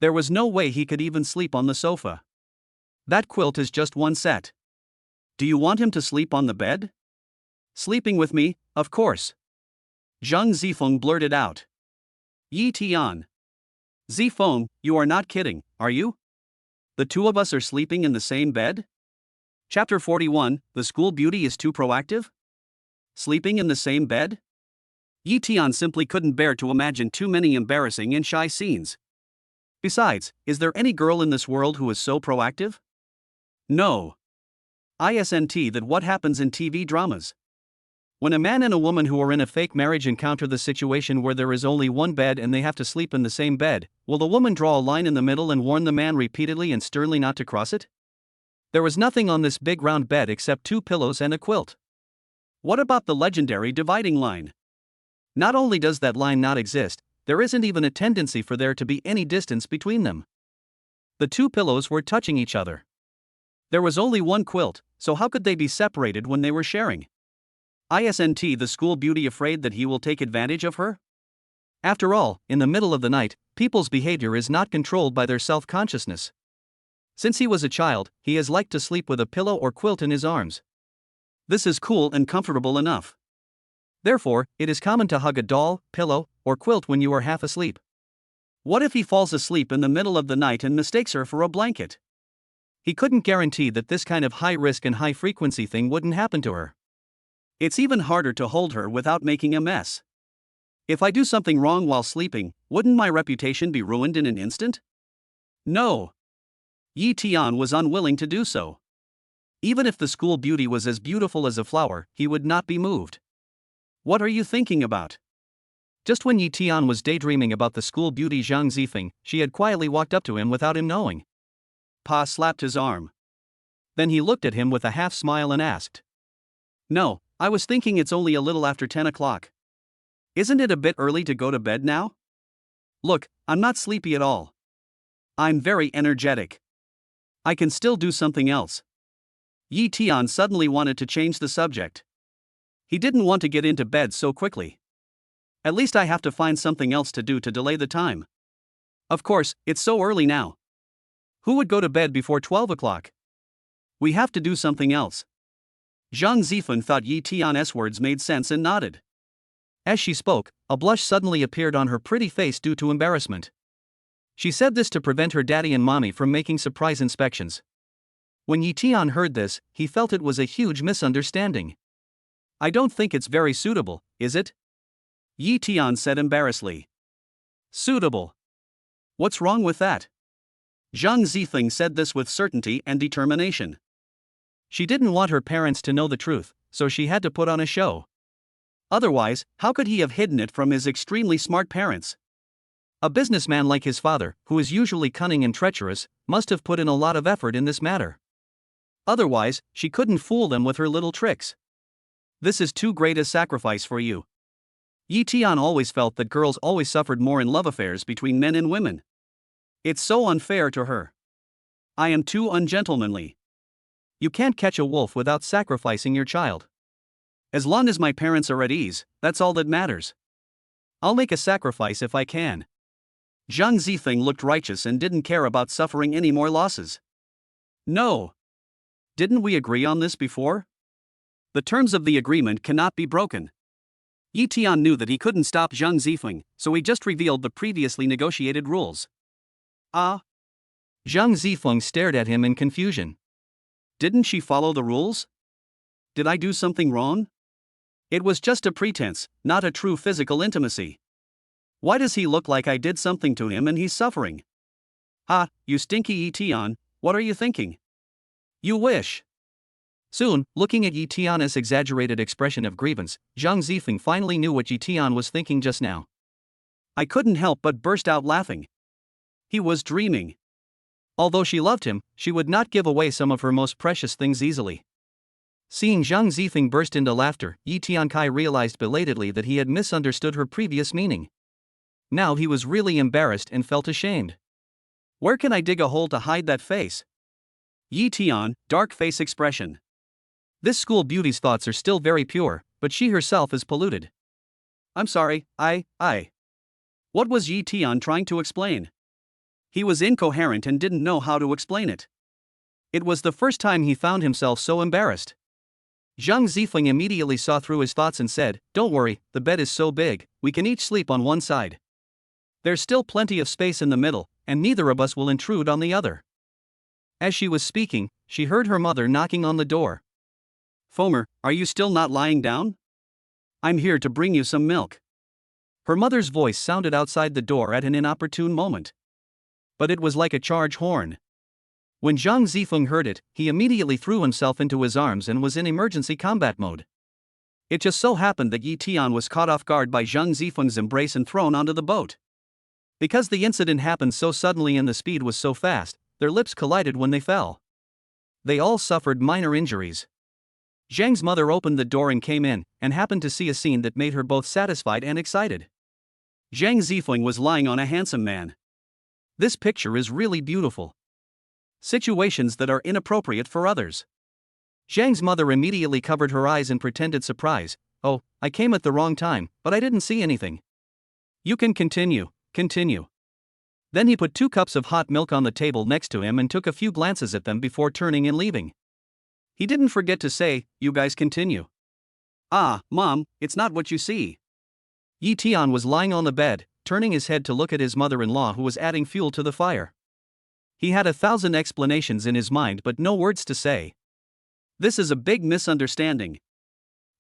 There was no way he could even sleep on the sofa. That quilt is just one set. Do you want him to sleep on the bed? Sleeping with me, of course. Zhang Zifeng blurted out. Yi Tian. Zifeng, you are not kidding, are you? The two of us are sleeping in the same bed? Chapter 41, The School Beauty is Too Proactive? Sleeping in the same bed? Yi Tian simply couldn't bear to imagine too many embarrassing and shy scenes. Besides, is there any girl in this world who is so proactive? No. Isn't that what happens in TV dramas? When a man and a woman who are in a fake marriage encounter the situation where there is only one bed and they have to sleep in the same bed, will the woman draw a line in the middle and warn the man repeatedly and sternly not to cross it? There was nothing on this big round bed except 2 pillows and a quilt. What about the legendary dividing line? Not only does that line not exist, there isn't even a tendency for there to be any distance between them. The 2 pillows were touching each other. There was only one quilt, so how could they be separated when they were sharing? Isn't the school beauty afraid that he will take advantage of her? After all, in the middle of the night, people's behavior is not controlled by their self-consciousness. Since he was a child, he has liked to sleep with a pillow or quilt in his arms. This is cool and comfortable enough. Therefore, it is common to hug a doll, pillow, or quilt when you are half asleep. What if he falls asleep in the middle of the night and mistakes her for a blanket? He couldn't guarantee that this kind of high-risk and high-frequency thing wouldn't happen to her. It's even harder to hold her without making a mess. If I do something wrong while sleeping, wouldn't my reputation be ruined in an instant? No. Yi Tian was unwilling to do so. Even if the school beauty was as beautiful as a flower, he would not be moved. What are you thinking about? Just when Yi Tian was daydreaming about the school beauty Zhang Zifeng, she had quietly walked up to him without him knowing. Pa slapped his arm. Then he looked at him with a half-smile and asked. No, I was thinking it's only a little after 10 o'clock. Isn't it a bit early to go to bed now? Look, I'm not sleepy at all. I'm very energetic. I can still do something else. Yi Tian suddenly wanted to change the subject. He didn't want to get into bed so quickly. At least I have to find something else to do to delay the time. Of course, it's so early now. Who would go to bed before 12 o'clock? We have to do something else. Zhang Zifeng thought Yi Tian's words made sense and nodded. As she spoke, a blush suddenly appeared on her pretty face due to embarrassment. She said this to prevent her daddy and mommy from making surprise inspections. When Yi Tian heard this, he felt it was a huge misunderstanding. I don't think it's very suitable, is it? Yi Tian said embarrassedly. Suitable? What's wrong with that? Zhang Zifeng said this with certainty and determination. She didn't want her parents to know the truth, so she had to put on a show. Otherwise, how could he have hidden it from his extremely smart parents? A businessman like his father, who is usually cunning and treacherous, must have put in a lot of effort in this matter. Otherwise, she couldn't fool them with her little tricks. This is too great a sacrifice for you. Yi Tian always felt that girls always suffered more in love affairs between men and women. It's so unfair to her. I am too ungentlemanly. You can't catch a wolf without sacrificing your child. As long as my parents are at ease, that's all that matters. I'll make a sacrifice if I can. Zhang Zifeng looked righteous and didn't care about suffering any more losses. No. Didn't we agree on this before? The terms of the agreement cannot be broken. Yi Tian knew that he couldn't stop Zhang Zifeng, so he just revealed the previously negotiated rules. Ah? Zhang Zifeng stared at him in confusion. Didn't she follow the rules? Did I do something wrong? It was just a pretense, not a true physical intimacy. Why does he look like I did something to him and he's suffering? Ah, you stinky Yi Tian, what are you thinking? You wish. Soon, looking at Yi Tian's exaggerated expression of grievance, Zhang Zifeng finally knew what Yi Tian was thinking just now. I couldn't help but burst out laughing. He was dreaming. Although she loved him, she would not give away some of her most precious things easily. Seeing Zhang Zifeng burst into laughter, Yi Tiankai realized belatedly that he had misunderstood her previous meaning. Now he was really embarrassed and felt ashamed. Where can I dig a hole to hide that face? Yi Tian, dark face expression. This school beauty's thoughts are still very pure, but she herself is polluted. I'm sorry, What was Yi Tian trying to explain? He was incoherent and didn't know how to explain it. It was the first time he found himself so embarrassed. Zhang Zifeng immediately saw through his thoughts and said, Don't worry, the bed is so big, we can each sleep on one side. There's still plenty of space in the middle, and neither of us will intrude on the other. As she was speaking, she heard her mother knocking on the door. Fomer, are you still not lying down? I'm here to bring you some milk. Her mother's voice sounded outside the door at an inopportune moment. But it was like a charge horn. When Zhang Zifeng heard it, he immediately threw himself into his arms and was in emergency combat mode. It just so happened that Yi Tian was caught off guard by Zhang Zifeng's embrace and thrown onto the boat. Because the incident happened so suddenly and the speed was so fast, their lips collided when they fell. They all suffered minor injuries. Zhang's mother opened the door and came in, and happened to see a scene that made her both satisfied and excited. Zhang Zifeng was lying on a handsome man. This picture is really beautiful. Situations that are inappropriate for others. Zhang's mother immediately covered her eyes in pretended surprise. Oh, I came at the wrong time, but I didn't see anything. You can continue. Then he put 2 cups of hot milk on the table next to him and took a few glances at them before turning and leaving. He didn't forget to say, You guys continue. Ah, Mom, it's not what you see. Yi Tian was lying on the bed, turning his head to look at his mother-in-law who was adding fuel to the fire. He had 1,000 explanations in his mind but no words to say. This is a big misunderstanding.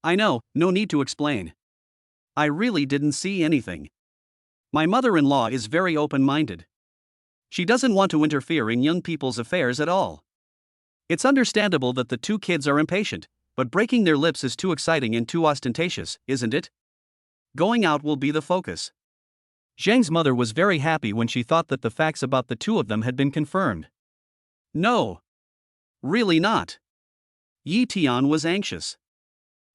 I know, no need to explain. I really didn't see anything. My mother-in-law is very open-minded. She doesn't want to interfere in young people's affairs at all. It's understandable that the 2 kids are impatient, but breaking their lips is too exciting and too ostentatious, isn't it? Going out will be the focus. Zhang's mother was very happy when she thought that the facts about the 2 of them had been confirmed. No. Really not. Yi Tian was anxious.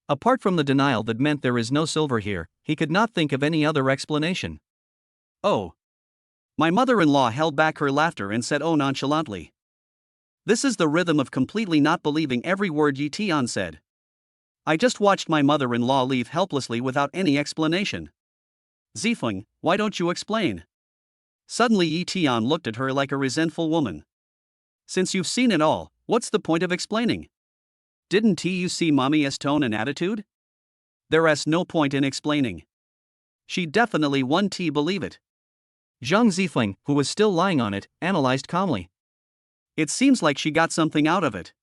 Apart from the denial that meant there is no silver here, he could not think of any other explanation. Oh. My mother-in-law held back her laughter and said nonchalantly. This is the rhythm of completely not believing every word Yi Tian said. I just watched my mother-in-law leave helplessly without any explanation. Zifeng, why don't you explain? Suddenly Yi Tian looked at her like a resentful woman. Since you've seen it all, what's the point of explaining? Didn't you see Mommy's tone and attitude? There's no point in explaining. She definitely won't believe it. Zhang Zifeng, who was still lying on it, analyzed calmly. It seems like she got something out of it.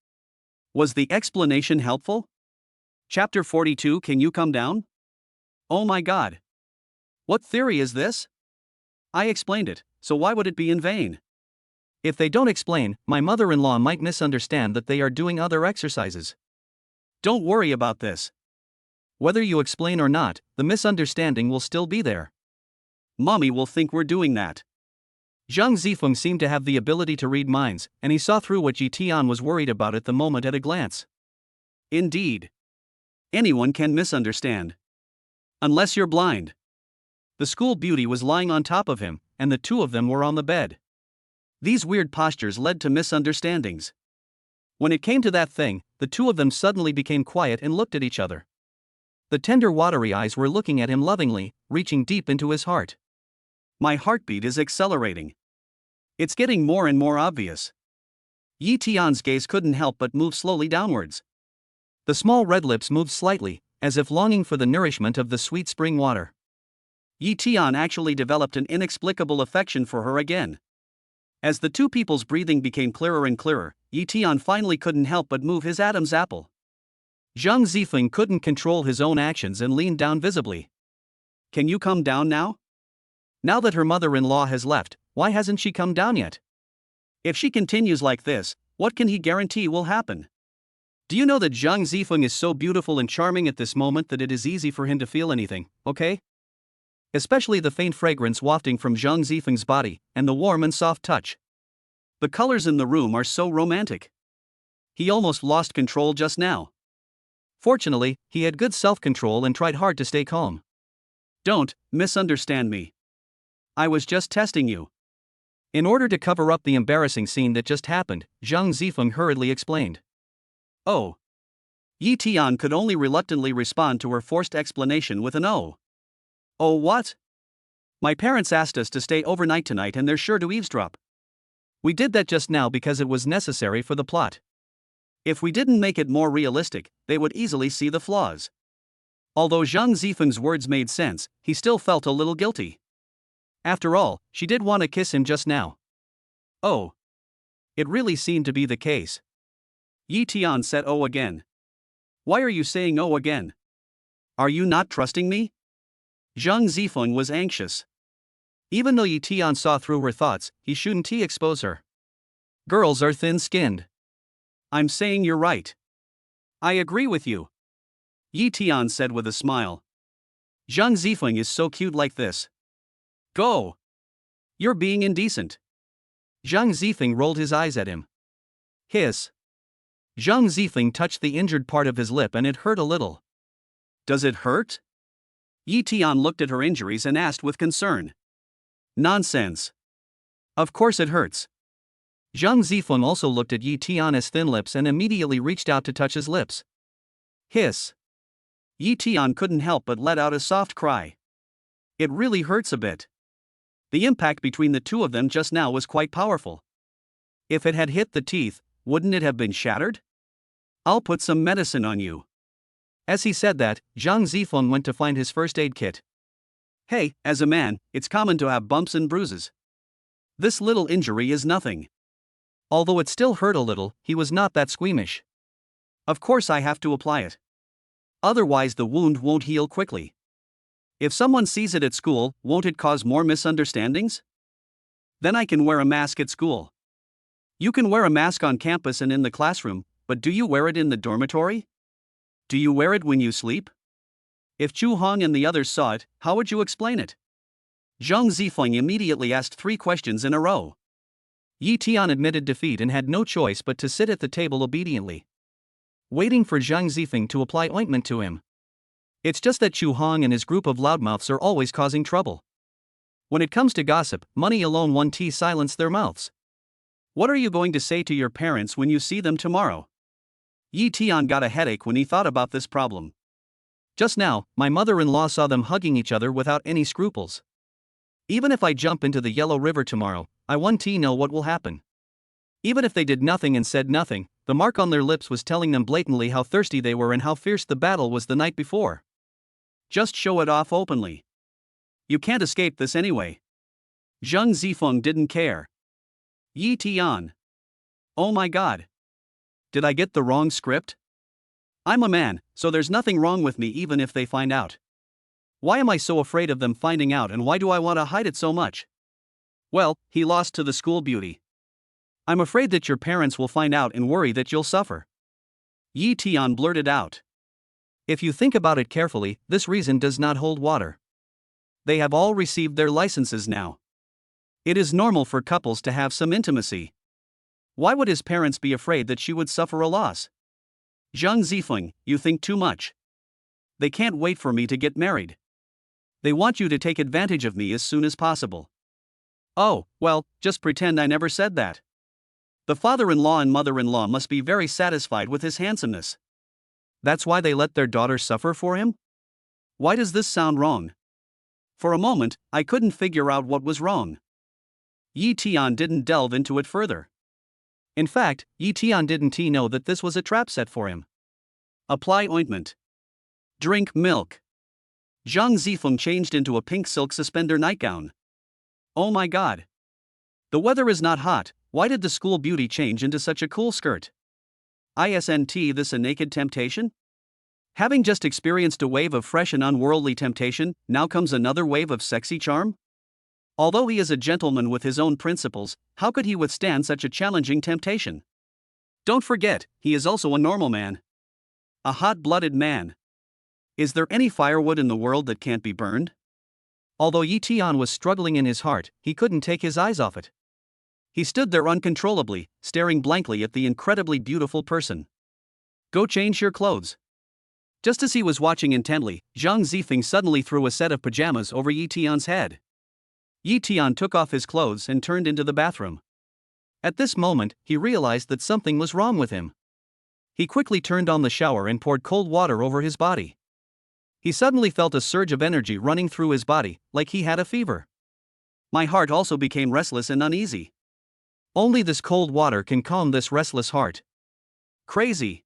Was the explanation helpful? Chapter 42. Can you come down? Oh my god. What theory is this? I explained it, so why would it be in vain? If they don't explain, my mother-in-law might misunderstand that they are doing other exercises. Don't worry about this. Whether you explain or not, the misunderstanding will still be there. Mommy will think we're doing that. Zhang Zifeng seemed to have the ability to read minds, and he saw through what Yi Tian was worried about at the moment at a glance. Indeed. Anyone can misunderstand. Unless you're blind. The school beauty was lying on top of him, and the two of them were on the bed. These weird postures led to misunderstandings. When it came to that thing, the two of them suddenly became quiet and looked at each other. The tender watery eyes were looking at him lovingly, reaching deep into his heart. My heartbeat is accelerating. It's getting more and more obvious. Yi Tian's gaze couldn't help but move slowly downwards. The small red lips moved slightly, as if longing for the nourishment of the sweet spring water. Yi Tian actually developed an inexplicable affection for her again. As the two people's breathing became clearer and clearer, Yi Tian finally couldn't help but move his Adam's apple. Zhang Zifeng couldn't control his own actions and leaned down visibly. Can you come down now? Now that her mother-in-law has left, why hasn't she come down yet? If she continues like this, what can he guarantee will happen? Do you know that Zhang Zifeng is so beautiful and charming at this moment that it is easy for him to feel anything, okay? Especially the faint fragrance wafting from Zhang Zifeng's body, and the warm and soft touch. The colors in the room are so romantic. He almost lost control just now. Fortunately, he had good self-control and tried hard to stay calm. Don't misunderstand me. I was just testing you. In order to cover up the embarrassing scene that just happened, Zhang Zifeng hurriedly explained. Oh. Yi Tian could only reluctantly respond to her forced explanation with an oh. Oh what? My parents asked us to stay overnight tonight and they're sure to eavesdrop. We did that just now because it was necessary for the plot. If we didn't make it more realistic, they would easily see the flaws. Although Zhang Zifeng's words made sense, he still felt a little guilty. After all, she did want to kiss him just now. Oh. It really seemed to be the case. Yi Tian said oh again. Why are you saying oh again? Are you not trusting me? Zhang Zifeng was anxious. Even though Yi Tian saw through her thoughts, he shouldn't expose her. Girls are thin-skinned. I'm saying you're right. I agree with you. Yi Tian said with a smile. Zhang Zifeng is so cute like this. Go. You're being indecent. Zhang Zifeng rolled his eyes at him. Hiss. Zhang Zifeng touched the injured part of his lip and it hurt a little. Does it hurt? Yi Tian looked at her injuries and asked with concern. Nonsense. Of course it hurts. Zhang Zifeng also looked at Yi Tian's thin lips and immediately reached out to touch his lips. Hiss. Yi Tian couldn't help but let out a soft cry. It really hurts a bit. The impact between the two of them just now was quite powerful. If it had hit the teeth, wouldn't it have been shattered? I'll put some medicine on you. As he said that, Zhang Zifeng went to find his first aid kit. Hey, as a man, it's common to have bumps and bruises. This little injury is nothing. Although it still hurt a little, he was not that squeamish. Of course I have to apply it. Otherwise the wound won't heal quickly. If someone sees it at school, won't it cause more misunderstandings? Then I can wear a mask at school. You can wear a mask on campus and in the classroom, but do you wear it in the dormitory? Do you wear it when you sleep? If Chu Hong and the others saw it, how would you explain it? Zhang Zifeng immediately asked 3 questions in a row. Yi Tian admitted defeat and had no choice but to sit at the table obediently, waiting for Zhang Zifeng to apply ointment to him. It's just that Chu Hong and his group of loudmouths are always causing trouble. When it comes to gossip, money alone won't silence their mouths. What are you going to say to your parents when you see them tomorrow? Yi Tian got a headache when he thought about this problem. Just now, my mother-in-law saw them hugging each other without any scruples. Even if I jump into the Yellow River tomorrow, I won't know what will happen. Even if they did nothing and said nothing, the mark on their lips was telling them blatantly how thirsty they were and how fierce the battle was the night before. Just show it off openly. You can't escape this anyway. Zhang Zifeng didn't care. Yi Tian. Oh my god. Did I get the wrong script? I'm a man, so there's nothing wrong with me even if they find out. Why am I so afraid of them finding out, and why do I want to hide it so much? Well, he lost to the school beauty. I'm afraid that your parents will find out and worry that you'll suffer. Yi Tian blurted out. If you think about it carefully, this reason does not hold water. They have all received their licenses now. It is normal for couples to have some intimacy. Why would his parents be afraid that she would suffer a loss? Zhang Zifeng, you think too much. They can't wait for me to get married. They want you to take advantage of me as soon as possible. Oh, well, just pretend I never said that. The father-in-law and mother-in-law must be very satisfied with his handsomeness. That's why they let their daughter suffer for him? Why does this sound wrong? For a moment, I couldn't figure out what was wrong. Yi Tian didn't delve into it further. In fact, Yi Tian didn't know that this was a trap set for him. Apply ointment. Drink milk. Zhang Zifeng changed into a pink silk suspender nightgown. Oh my god. The weather is not hot, why did the school beauty change into such a cool skirt? Isn't this a naked temptation? Having just experienced a wave of fresh and unworldly temptation, now comes another wave of sexy charm? Although he is a gentleman with his own principles, how could he withstand such a challenging temptation? Don't forget, he is also a normal man. A hot-blooded man. Is there any firewood in the world that can't be burned? Although Yi Tian was struggling in his heart, he couldn't take his eyes off it. He stood there uncontrollably, staring blankly at the incredibly beautiful person. Go change your clothes. Just as he was watching intently, Zhang Zifeng suddenly threw a set of pajamas over Yi Tian's head. Yi Tian took off his clothes and turned into the bathroom. At this moment, he realized that something was wrong with him. He quickly turned on the shower and poured cold water over his body. He suddenly felt a surge of energy running through his body, like he had a fever. My heart also became restless and uneasy. Only this cold water can calm this restless heart. Crazy.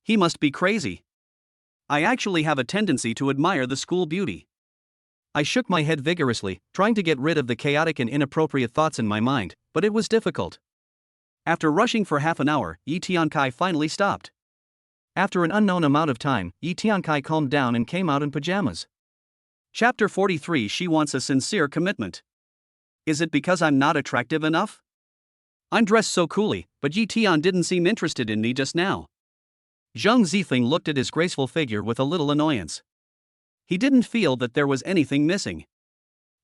He must be crazy. I actually have a tendency to admire the school beauty. I shook my head vigorously, trying to get rid of the chaotic and inappropriate thoughts in my mind, but it was difficult. After rushing for half an hour, Yi Tiankai finally stopped. After an unknown amount of time, Yi Tiankai calmed down and came out in pajamas. Chapter 43. She wants a sincere commitment. Is it because I'm not attractive enough? I'm dressed so coolly, but Yi Tian didn't seem interested in me just now. Zhang Zifeng looked at his graceful figure with a little annoyance. He didn't feel that there was anything missing.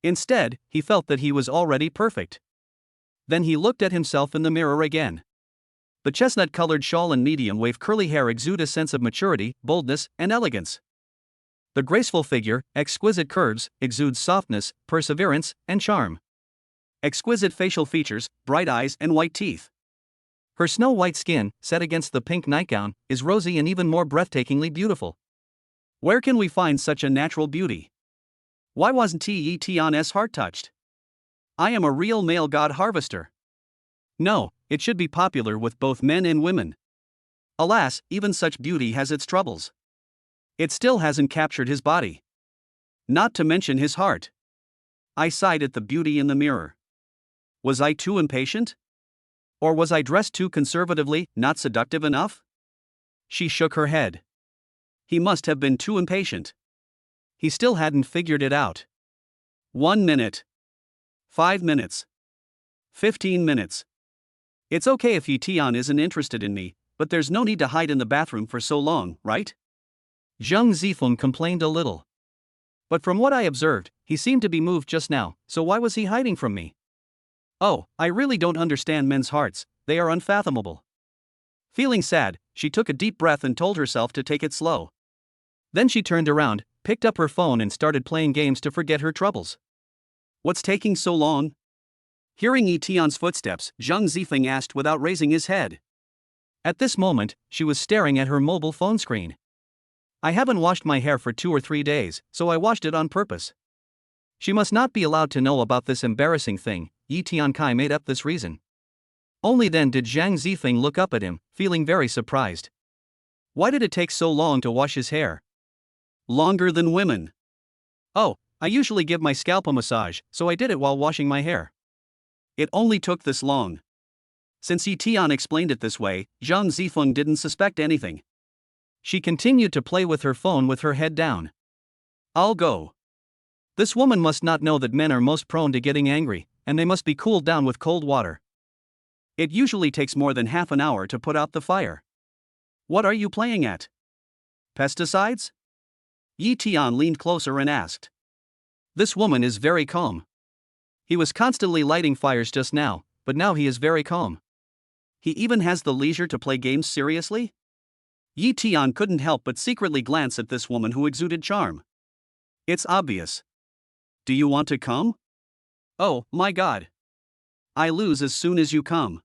Instead, he felt that he was already perfect. Then he looked at himself in the mirror again. The chestnut-colored shawl and medium-wave curly hair exude a sense of maturity, boldness, and elegance. The graceful figure, exquisite curves, exudes softness, perseverance, and charm. Exquisite facial features, bright eyes, and white teeth. Her snow-white skin, set against the pink nightgown, is rosy and even more breathtakingly beautiful. Where can we find such a natural beauty? Why wasn't Yi Tian's heart touched? I am a real male god harvester. No, it should be popular with both men and women. Alas, even such beauty has its troubles. It still hasn't captured his body. Not to mention his heart. I sighed at the beauty in the mirror. Was I too impatient? Or was I dressed too conservatively, not seductive enough? She shook her head. He must have been too impatient. He still hadn't figured it out. 1 minute. 5 minutes. 15 minutes. It's okay if Yi Tian isn't interested in me, but there's no need to hide in the bathroom for so long, right? Zhang Zifeng complained a little. But from what I observed, he seemed to be moved just now, so why was he hiding from me? Oh, I really don't understand men's hearts, they are unfathomable. Feeling sad, she took a deep breath and told herself to take it slow. Then she turned around, picked up her phone and started playing games to forget her troubles. What's taking so long? Hearing Yi Tian's footsteps, Zhang Zifeng asked without raising his head. At this moment, she was staring at her mobile phone screen. I haven't washed my hair for 2 or 3 days, so I washed it on purpose. She must not be allowed to know about this embarrassing thing. Yi Tiankai made up this reason. Only then did Zhang Zifeng look up at him, feeling very surprised. Why did it take so long to wash his hair? Longer than women. Oh, I usually give my scalp a massage, so I did it while washing my hair. It only took this long. Since Yi Tian explained it this way, Zhang Zifeng didn't suspect anything. She continued to play with her phone with her head down. I'll go. This woman must not know that men are most prone to getting angry, and they must be cooled down with cold water. It usually takes more than half an hour to put out the fire. What are you playing at? Pesticides? Yi Tian leaned closer and asked. This woman is very calm. He was constantly lighting fires just now, but now he is very calm. He even has the leisure to play games seriously? Yi Tian couldn't help but secretly glance at this woman who exuded charm. It's obvious. Do you want to come? Oh, my God. I lose as soon as you come.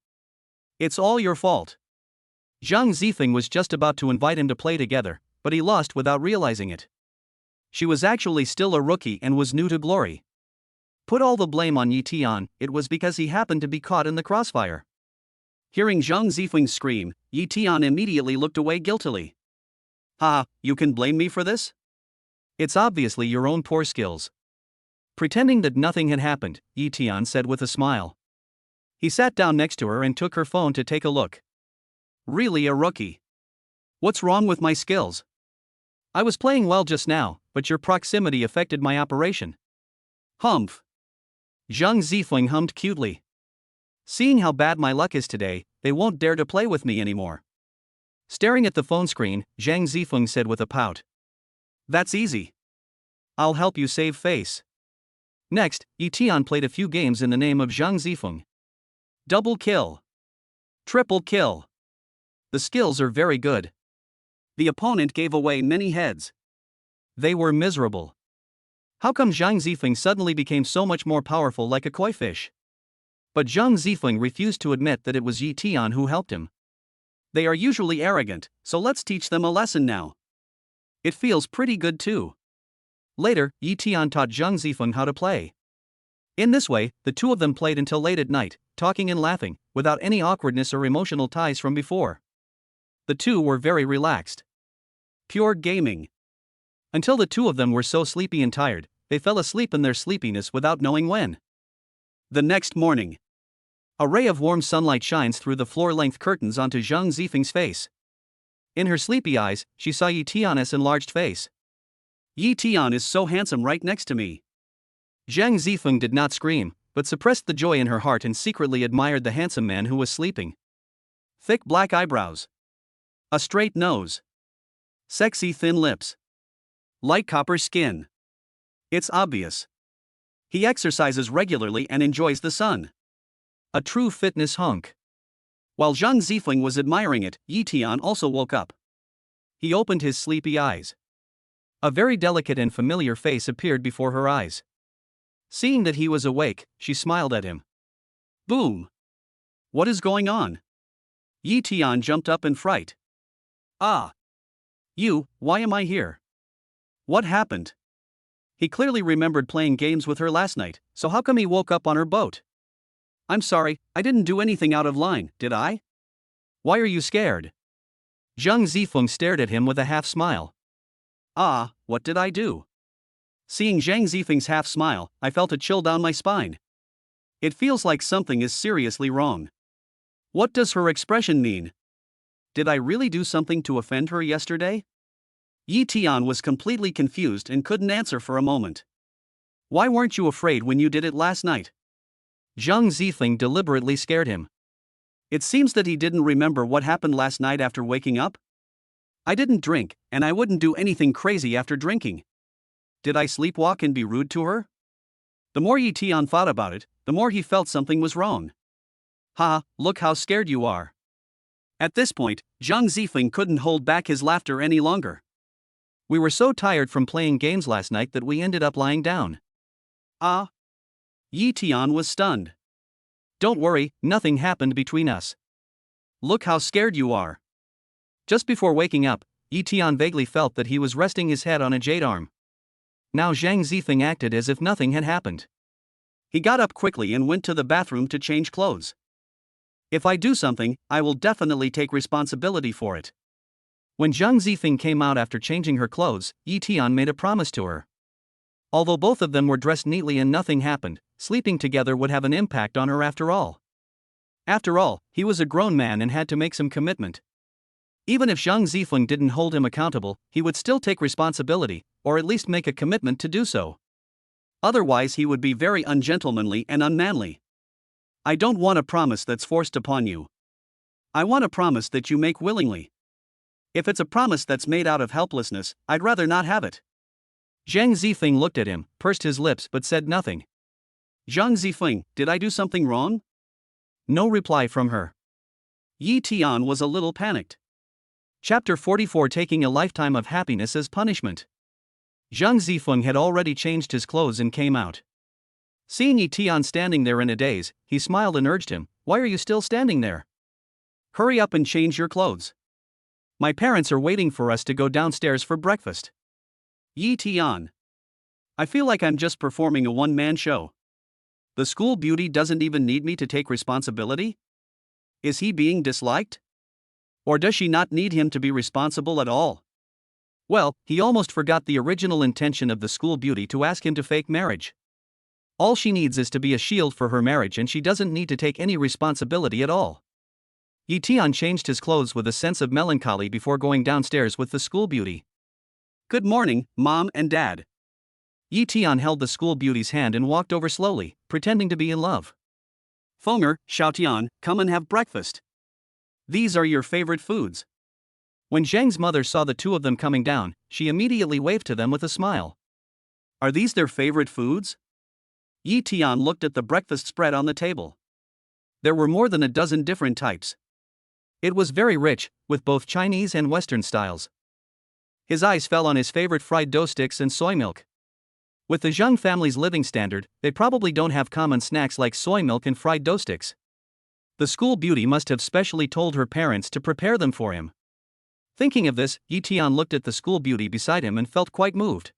It's all your fault. Zhang Zifeng was just about to invite him to play together, but he lost without realizing it. She was actually still a rookie and was new to glory. Put all the blame on Yi Tian, it was because he happened to be caught in the crossfire. Hearing Zhang Zifeng scream, Yi Tian immediately looked away guiltily. Ha, you can blame me for this? It's obviously your own poor skills. Pretending that nothing had happened, Yi Tian said with a smile. He sat down next to her and took her phone to take a look. Really a rookie. What's wrong with my skills? I was playing well just now, but your proximity affected my operation. Humph. Zhang Zifeng hummed cutely. Seeing how bad my luck is today, they won't dare to play with me anymore. Staring at the phone screen, Zhang Zifeng said with a pout. That's easy. I'll help you save face. Next, Yi Tian played a few games in the name of Zhang Zifeng. Double kill. Triple kill. The skills are very good. The opponent gave away many heads. They were miserable. How come Zhang Zifeng suddenly became so much more powerful like a koi fish? But Zhang Zifeng refused to admit that it was Yi Tian who helped him. They are usually arrogant, so let's teach them a lesson now. It feels pretty good too. Later, Yi Tian taught Zhang Zifeng how to play. In this way, the two of them played until late at night, talking and laughing, without any awkwardness or emotional ties from before. The two were very relaxed. Pure gaming. Until the two of them were so sleepy and tired, they fell asleep in their sleepiness without knowing when. The next morning. A ray of warm sunlight shines through the floor-length curtains onto Zhang Zifeng's face. In her sleepy eyes, she saw Yi Tian's enlarged face. Yi Tian is so handsome right next to me. Zhang Zifeng did not scream, but suppressed the joy in her heart and secretly admired the handsome man who was sleeping. Thick black eyebrows. A straight nose. Sexy thin lips. Light copper skin. It's obvious. He exercises regularly and enjoys the sun. A true fitness hunk. While Zhang Zifeng was admiring it, Yi Tian also woke up. He opened his sleepy eyes. A very delicate and familiar face appeared before her eyes. Seeing that he was awake, she smiled at him. Boom! What is going on? Yi Tian jumped up in fright. Ah! You, why am I here? What happened? He clearly remembered playing games with her last night, so how come he woke up on her boat? I'm sorry, I didn't do anything out of line, did I? Why are you scared? Zhang Zifeng stared at him with a half-smile. Ah, what did I do? Seeing Zhang Zifeng's half-smile, I felt a chill down my spine. It feels like something is seriously wrong. What does her expression mean? Did I really do something to offend her yesterday? Yi Tian was completely confused and couldn't answer for a moment. Why weren't you afraid when you did it last night? Zhang Zifeng deliberately scared him. It seems that he didn't remember what happened last night after waking up. I didn't drink, and I wouldn't do anything crazy after drinking. Did I sleepwalk and be rude to her? The more Yi Tian thought about it, the more he felt something was wrong. Ha, look how scared you are. At this point, Zhang Zifeng couldn't hold back his laughter any longer. We were so tired from playing games last night that we ended up lying down. Ah? Yi Tian was stunned. Don't worry, nothing happened between us. Look how scared you are. Just before waking up, Yi Tian vaguely felt that he was resting his head on a jade arm. Now Zhang Zifeng acted as if nothing had happened. He got up quickly and went to the bathroom to change clothes. If I do something, I will definitely take responsibility for it. When Zhang Zifeng came out after changing her clothes, Yi Tian made a promise to her. Although both of them were dressed neatly and nothing happened, sleeping together would have an impact on her after all. After all, he was a grown man and had to make some commitment. Even if Zhang Zifeng didn't hold him accountable, he would still take responsibility, or at least make a commitment to do so. Otherwise, he would be very ungentlemanly and unmanly. I don't want a promise that's forced upon you. I want a promise that you make willingly. If it's a promise that's made out of helplessness, I'd rather not have it. Zhang Zifeng looked at him, pursed his lips but said nothing. Zhang Zifeng, did I do something wrong? No reply from her. Yi Tian was a little panicked. Chapter 44, Taking a Lifetime of Happiness as Punishment. Zhang Zifeng had already changed his clothes and came out. Seeing Yi Tian standing there in a daze, he smiled and urged him, "Why are you still standing there? Hurry up and change your clothes. My parents are waiting for us to go downstairs for breakfast." Yi Tian. I feel like I'm just performing a one-man show. The school beauty doesn't even need me to take responsibility? Is he being disliked? Or does she not need him to be responsible at all? Well, he almost forgot the original intention of the school beauty to ask him to fake marriage. All she needs is to be a shield for her marriage and she doesn't need to take any responsibility at all. Yi Tian changed his clothes with a sense of melancholy before going downstairs with the school beauty. Good morning, Mom and Dad. Yi Tian held the school beauty's hand and walked over slowly, pretending to be in love. Fenger, Xiaotian, come and have breakfast. These are your favorite foods. When Zhang's mother saw the two of them coming down, she immediately waved to them with a smile. Are these their favorite foods? Yi Tian looked at the breakfast spread on the table. There were more than a dozen different types. It was very rich, with both Chinese and Western styles. His eyes fell on his favorite fried dough sticks and soy milk. With the Zhang family's living standard, they probably don't have common snacks like soy milk and fried dough sticks. The school beauty must have specially told her parents to prepare them for him. Thinking of this, Yi Tian looked at the school beauty beside him and felt quite moved.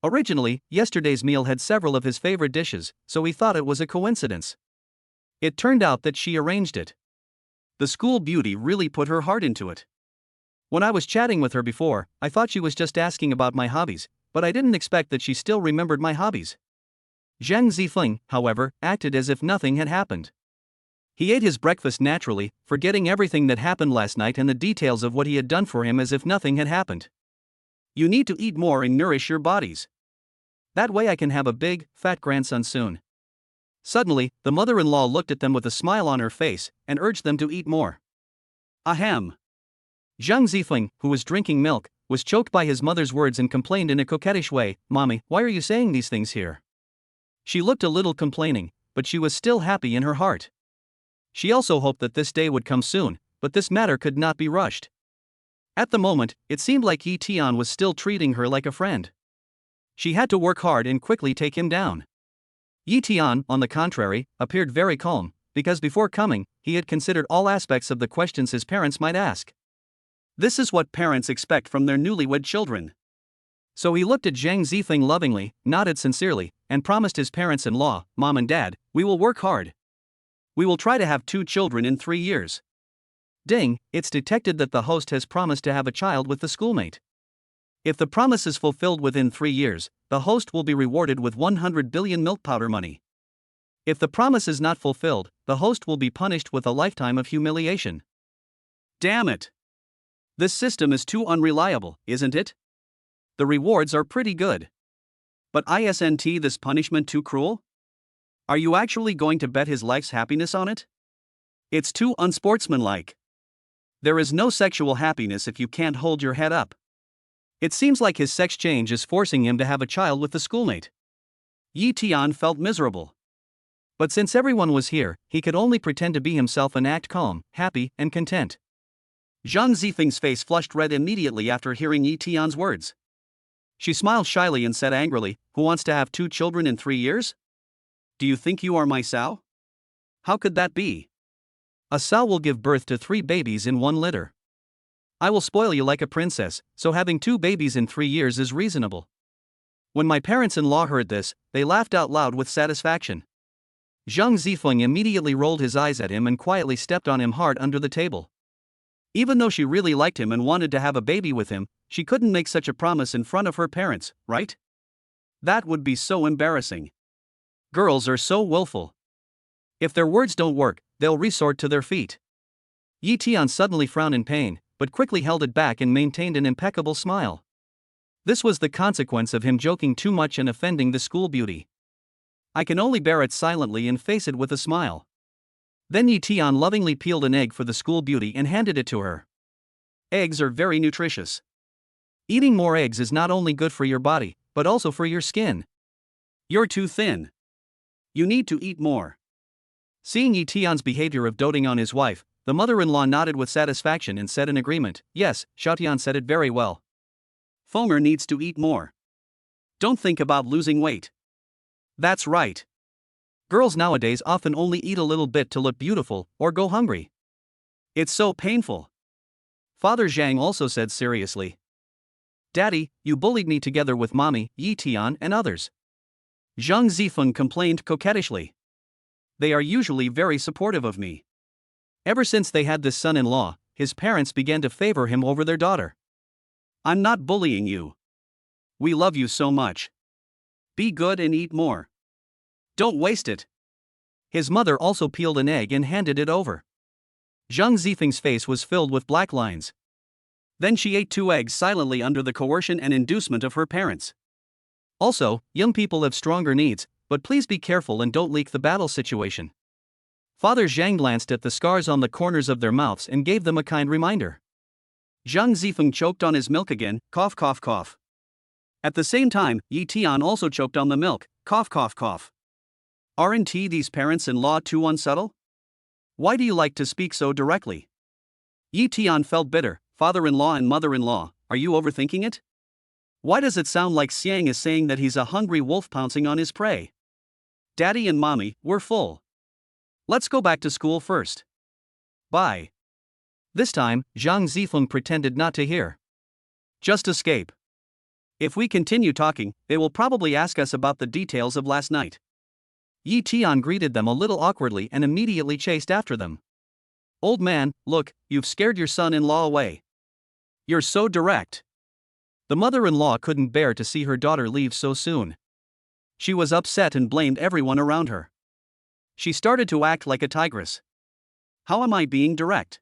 Originally, yesterday's meal had several of his favorite dishes, so he thought it was a coincidence. It turned out that she arranged it. The school beauty really put her heart into it. When I was chatting with her before, I thought she was just asking about my hobbies, but I didn't expect that she still remembered my hobbies. Zhang Zifeng, however, acted as if nothing had happened. He ate his breakfast naturally, forgetting everything that happened last night and the details of what he had done for him as if nothing had happened. You need to eat more and nourish your bodies. That way I can have a big, fat grandson soon. Suddenly, the mother-in-law looked at them with a smile on her face and urged them to eat more. Ahem. Zhang Zifeng, who was drinking milk, was choked by his mother's words and complained in a coquettish way, "Mommy, why are you saying these things here?" She looked a little complaining, but she was still happy in her heart. She also hoped that this day would come soon, but this matter could not be rushed. At the moment, it seemed like Yi Tian was still treating her like a friend. She had to work hard and quickly take him down. Yi Tian, on the contrary, appeared very calm, because before coming, he had considered all aspects of the questions his parents might ask. This is what parents expect from their newlywed children. So he looked at Zhang Zifeng lovingly, nodded sincerely, and promised his parents-in-law, "Mom and Dad, we will work hard. We will try to have 2 children in 3 years. Ding, it's detected that the host has promised to have a child with the schoolmate. If the promise is fulfilled within 3 years, the host will be rewarded with 100 billion milk powder money. If the promise is not fulfilled, the host will be punished with a lifetime of humiliation." Damn it! This system is too unreliable, isn't it? The rewards are pretty good. But isn't this punishment too cruel? Are you actually going to bet his life's happiness on it? It's too unsportsmanlike. There is no sexual happiness if you can't hold your head up. It seems like his sex change is forcing him to have a child with the schoolmate. Yi Tian felt miserable. But since everyone was here, he could only pretend to be himself and act calm, happy, and content. Zhang Zifeng's face flushed red immediately after hearing Yi Tian's words. She smiled shyly and said angrily, "Who wants to have 2 children in 3 years? Do you think you are my sow? How could that be? A sow will give birth to 3 babies in 1 litter. I will spoil you like a princess, so having 2 babies in 3 years is reasonable." When my parents-in-law heard this, they laughed out loud with satisfaction. Zhang Zifeng immediately rolled his eyes at him and quietly stepped on him hard under the table. Even though she really liked him and wanted to have a baby with him, she couldn't make such a promise in front of her parents, right? That would be so embarrassing. Girls are so willful. If their words don't work, they'll resort to their feet. Yi Tian suddenly frowned in pain, but quickly held it back and maintained an impeccable smile. This was the consequence of him joking too much and offending the school beauty. I can only bear it silently and face it with a smile. Then Yi Tian lovingly peeled an egg for the school beauty and handed it to her. Eggs are very nutritious. Eating more eggs is not only good for your body, but also for your skin. You're too thin. You need to eat more. Seeing Yi Tian's behavior of doting on his wife, the mother-in-law nodded with satisfaction and said in agreement, "Yes, Xiaotian said it very well. Fenger needs to eat more. Don't think about losing weight." That's right. Girls nowadays often only eat a little bit to look beautiful or go hungry. It's so painful. Father Zhang also said seriously. "Daddy, you bullied me together with Mommy, Yi Tian and others." Zhang Zifeng complained coquettishly. "They are usually very supportive of me. Ever since they had this son-in-law, his parents began to favor him over their daughter. I'm not bullying you. We love you so much. Be good and eat more. Don't waste it." His mother also peeled an egg and handed it over. Zhang Zifeng's face was filled with black lines. Then she ate 2 eggs silently under the coercion and inducement of her parents. Also, young people have stronger needs, but please be careful and don't leak the battle situation. Father Zhang glanced at the scars on the corners of their mouths and gave them a kind reminder. Zhang Zifeng choked on his milk again, cough cough cough. At the same time, Yi Tian also choked on the milk, cough cough cough. Aren't these parents-in-law too unsubtle? Why do you like to speak so directly? Yi Tian felt bitter. Father-in-law and mother-in-law, are you overthinking it? Why does it sound like Xiang is saying that he's a hungry wolf pouncing on his prey? Daddy and Mommy, we're full. Let's go back to school first. Bye. This time, Zhang Zifeng pretended not to hear. Just escape. If we continue talking, they will probably ask us about the details of last night. Yi Tian greeted them a little awkwardly and immediately chased after them. Old man, look, you've scared your son-in-law away. You're so direct. The mother-in-law couldn't bear to see her daughter leave so soon. She was upset and blamed everyone around her. She started to act like a tigress. How am I being direct?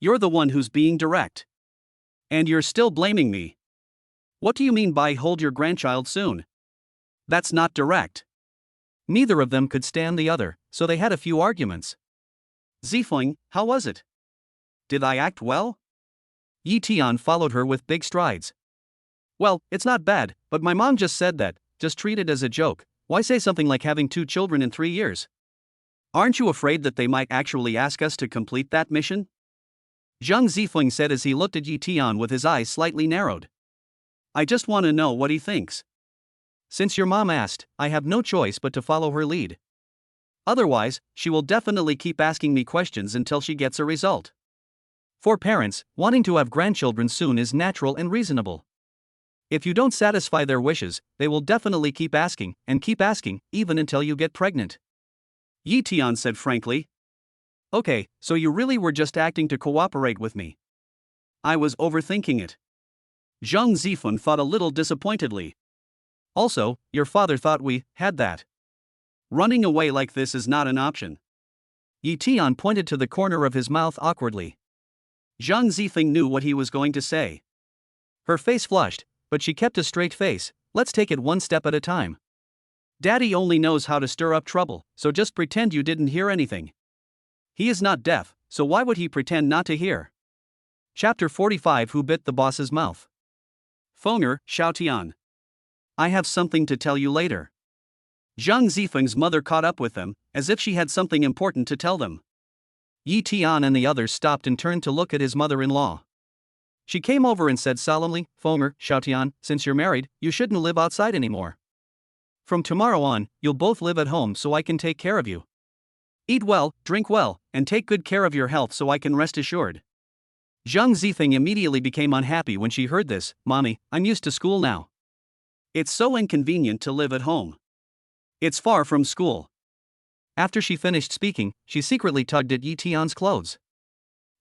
You're the one who's being direct. And you're still blaming me. What do you mean by hold your grandchild soon? That's not direct. Neither of them could stand the other, so they had a few arguments. Zifeng, how was it? Did I act well? Yi Tian followed her with big strides. Well, it's not bad, but my mom just said that, just treat it as a joke. Why say something like having 2 children in 3 years? Aren't you afraid that they might actually ask us to complete that mission? Zhang Zifeng said as he looked at Yi Tian with his eyes slightly narrowed. I just want to know what he thinks. Since your mom asked, I have no choice but to follow her lead. Otherwise, she will definitely keep asking me questions until she gets a result. For parents, wanting to have grandchildren soon is natural and reasonable. If you don't satisfy their wishes, they will definitely keep asking, even until you get pregnant. Yi Tian said frankly. Okay, so you really were just acting to cooperate with me. I was overthinking it. Zhang Zifeng thought a little disappointedly. Also, your father thought we had that. Running away like this is not an option. Yi Tian pointed to the corner of his mouth awkwardly. Zhang Zifeng knew what he was going to say. Her face flushed, but she kept a straight face. Let's take it one step at a time. Daddy only knows how to stir up trouble, so just pretend you didn't hear anything. He is not deaf, so why would he pretend not to hear? Chapter 45 Who Bit the Boss's Mouth? Fenger, Xiaotian. I have something to tell you later. Zhang Zifeng's mother caught up with them, as if she had something important to tell them. Yi Tian and the others stopped and turned to look at his mother-in-law. She came over and said solemnly, Fenger, Xiaotian, since you're married, you shouldn't live outside anymore. From tomorrow on, you'll both live at home so I can take care of you. Eat well, drink well, and take good care of your health so I can rest assured. Zhang Zifeng immediately became unhappy when she heard this. Mommy, I'm used to school now. It's so inconvenient to live at home. It's far from school. After she finished speaking, she secretly tugged at Yi Tian's clothes.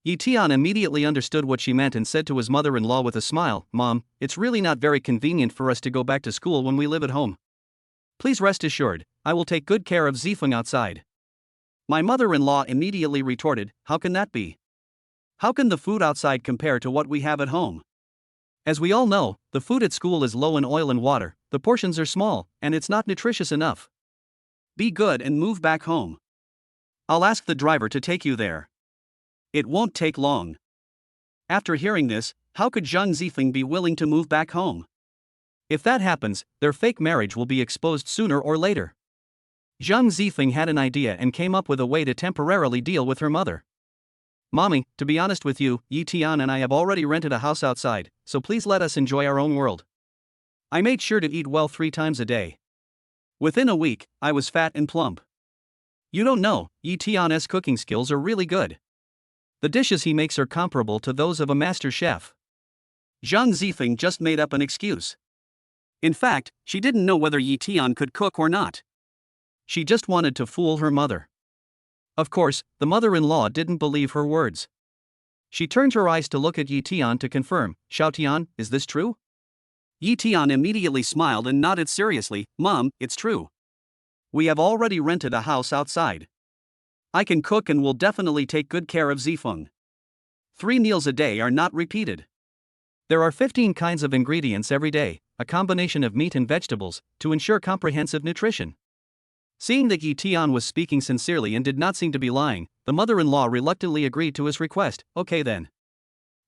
Yi Tian immediately understood what she meant and said to his mother-in-law with a smile, Mom, it's really not very convenient for us to go back to school when we live at home. Please rest assured, I will take good care of Zifeng outside. My mother-in-law immediately retorted, "How can that be? How can the food outside compare to what we have at home? As we all know, the food at school is low in oil and water, the portions are small, and it's not nutritious enough. Be good and move back home. I'll ask the driver to take you there. It won't take long." After hearing this, how could Zhang Zifeng be willing to move back home? If that happens, their fake marriage will be exposed sooner or later. Zhang Zifeng had an idea and came up with a way to temporarily deal with her mother. "Mommy, to be honest with you, Yi Tian and I have already rented a house outside, so please let us enjoy our own world. I made sure to eat well 3 times a day. Within a week, I was fat and plump. You don't know, Yi Tian's cooking skills are really good. The dishes he makes are comparable to those of a master chef." Zhang Zifeng just made up an excuse. In fact, she didn't know whether Yi Tian could cook or not. She just wanted to fool her mother. Of course, the mother-in-law didn't believe her words. She turned her eyes to look at Yi Tian to confirm, "Xiao Tian, is this true?" Yi Tian immediately smiled and nodded seriously, "Mom, it's true. We have already rented a house outside. I can cook and will definitely take good care of Zifeng. 3 meals a day are not repeated. There are 15 kinds of ingredients every day, a combination of meat and vegetables, to ensure comprehensive nutrition." Seeing that Yi Tian was speaking sincerely and did not seem to be lying, the mother-in-law reluctantly agreed to his request. "Okay then.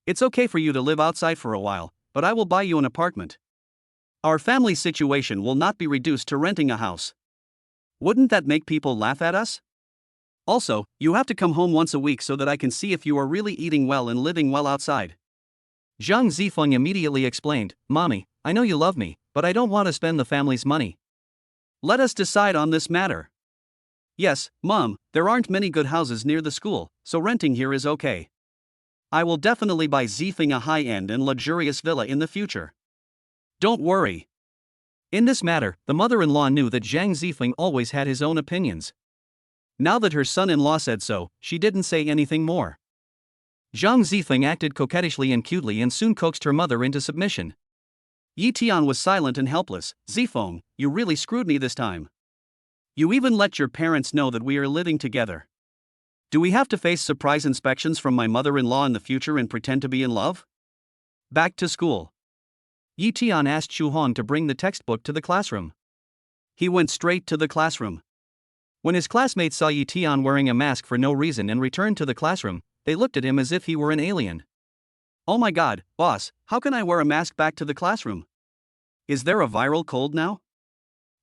It's okay for you to live outside for a while, but I will buy you an apartment. Our family situation will not be reduced to renting a house. Wouldn't that make people laugh at us? Also, you have to come home once a week so that I can see if you are really eating well and living well outside." Zhang Zifeng immediately explained, "Mommy, I know you love me, but I don't want to spend the family's money. Let us decide on this matter." "Yes, Mom, there aren't many good houses near the school, so renting here is okay. I will definitely buy Zifeng a high-end and luxurious villa in the future. Don't worry." In this matter, the mother-in-law knew that Zhang Zifeng always had his own opinions. Now that her son-in-law said so, she didn't say anything more. Zhang Zifeng acted coquettishly and cutely and soon coaxed her mother into submission. Yi Tian was silent and helpless. "Zifeng, you really screwed me this time. You even let your parents know that we are living together. Do we have to face surprise inspections from my mother-in-law in the future and pretend to be in love?" Back to school. Yi Tian asked Xu Hong to bring the textbook to the classroom. He went straight to the classroom. When his classmates saw Yi Tian wearing a mask for no reason and returned to the classroom, they looked at him as if he were an alien. "Oh my god, boss, how can I wear a mask back to the classroom? Is there a viral cold now?"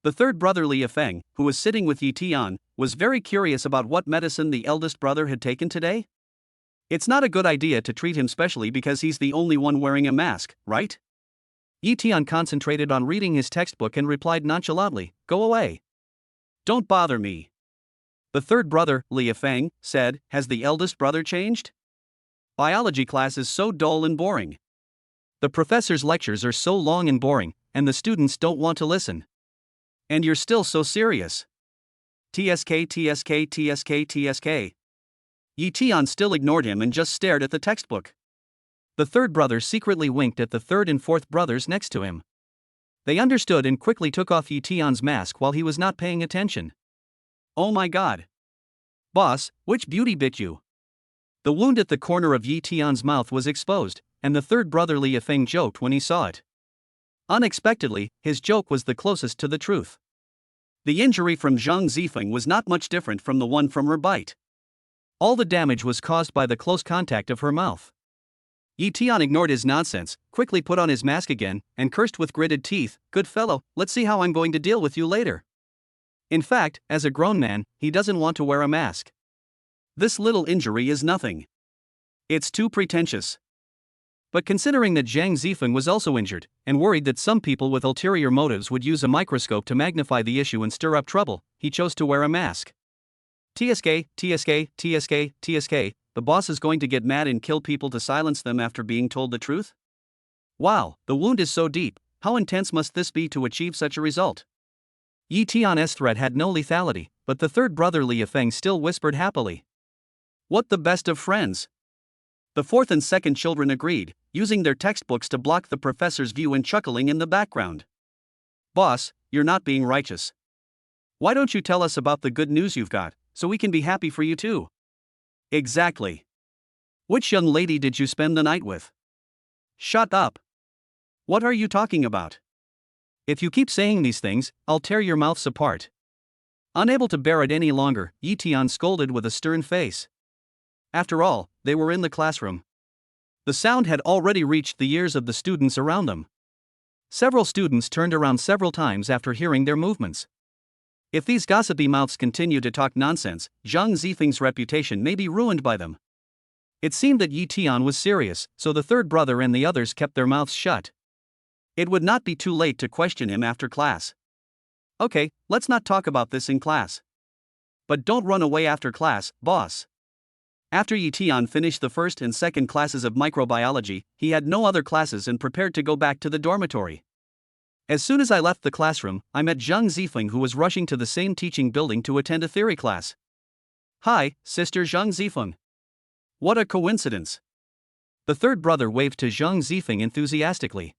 The third brother Li Yifeng, who was sitting with Yi Tian, was very curious about what medicine the eldest brother had taken today. It's not a good idea to treat him specially because he's the only one wearing a mask, right? Yi Tian concentrated on reading his textbook and replied nonchalantly, "Go away. Don't bother me." The third brother, Li Yifeng, said, "Has the eldest brother changed? Biology class is so dull and boring. The professor's lectures are so long and boring, and the students don't want to listen. And you're still so serious. TSK TSK TSK TSK. Yi Tian still ignored him and just stared at the textbook. The third brother secretly winked at the third and fourth brothers next to him. They understood and quickly took off Yi Tian's mask while he was not paying attention. "Oh my god. Boss, which beauty bit you?" The wound at the corner of Yi Tian's mouth was exposed, and the third brother Li Yifeng joked when he saw it. Unexpectedly, his joke was the closest to the truth. The injury from Zhang Zifeng was not much different from the one from her bite. All the damage was caused by the close contact of her mouth. Yi Tian ignored his nonsense, quickly put on his mask again, and cursed with gritted teeth, "Good fellow, let's see how I'm going to deal with you later." In fact, as a grown man, he doesn't want to wear a mask. This little injury is nothing. It's too pretentious. But considering that Zhang Zifeng was also injured, and worried that some people with ulterior motives would use a microscope to magnify the issue and stir up trouble, he chose to wear a mask. TSK, TSK, TSK, TSK, the boss is going to get mad and kill people to silence them after being told the truth? Wow, the wound is so deep, how intense must this be to achieve such a result? Yi Tian's threat had no lethality, but the third brother Li Yifeng still whispered happily. What the best of friends? The fourth and second children agreed, using their textbooks to block the professor's view and chuckling in the background. Boss, you're not being righteous. Why don't you tell us about the good news you've got, so we can be happy for you too. Exactly. Which young lady did you spend the night with? Shut up. What are you talking about? If you keep saying these things, I'll tear your mouths apart. Unable to bear it any longer, Yi-tian scolded with a stern face. After all, they were in the classroom. The sound had already reached the ears of the students around them. Several students turned around several times after hearing their movements. If these gossipy mouths continue to talk nonsense, Zhang Zifeng's reputation may be ruined by them. It seemed that Yi-tian was serious, so the third brother and the others kept their mouths shut. It would not be too late to question him after class. Okay, let's not talk about this in class. But don't run away after class, boss. After Yi-tian finished the first and second classes of microbiology, he had no other classes and prepared to go back to the dormitory. As soon as I left the classroom, I met Zhang Zifeng, who was rushing to the same teaching building to attend a theory class. Hi, Sister Zhang Zifeng. What a coincidence. The third brother waved to Zhang Zifeng enthusiastically.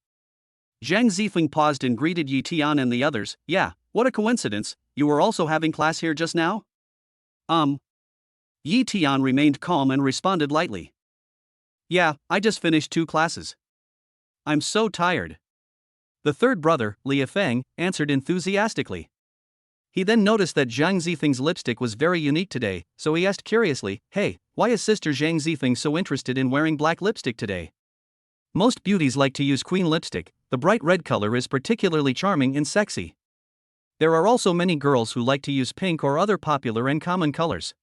Zhang Zifeng paused and greeted Yi-tian and the others. Yeah, what a coincidence, you were also having class here just now? Yi-tian remained calm and responded lightly. Yeah, I just finished 2 classes. I'm so tired. The third brother, Li Feng, answered enthusiastically. He then noticed that Zhang Zifeng's lipstick was very unique today, so he asked curiously, hey, why is Sister Zhang Zifeng so interested in wearing black lipstick today? Most beauties like to use queen lipstick. The bright red color is particularly charming and sexy. There are also many girls who like to use pink or other popular and common colors.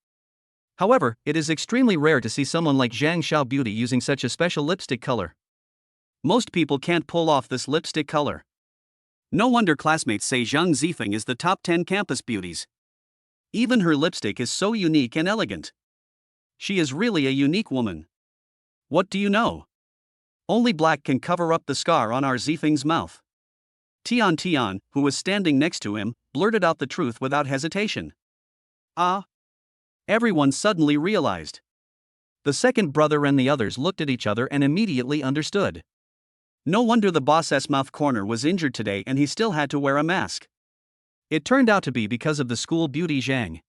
However, it is extremely rare to see someone like Zhang Xiao Beauty using such a special lipstick color. Most people can't pull off this lipstick color. No wonder classmates say Zhang Zifeng is the top 10 campus beauties. Even her lipstick is so unique and elegant. She is really a unique woman. What do you know? Only black can cover up the scar on our Zifeng's mouth. Tian, who was standing next to him, blurted out the truth without hesitation. Everyone suddenly realized. The second brother and the others looked at each other and immediately understood. No wonder the boss's mouth corner was injured today and he still had to wear a mask. It turned out to be because of the school beauty Zhang.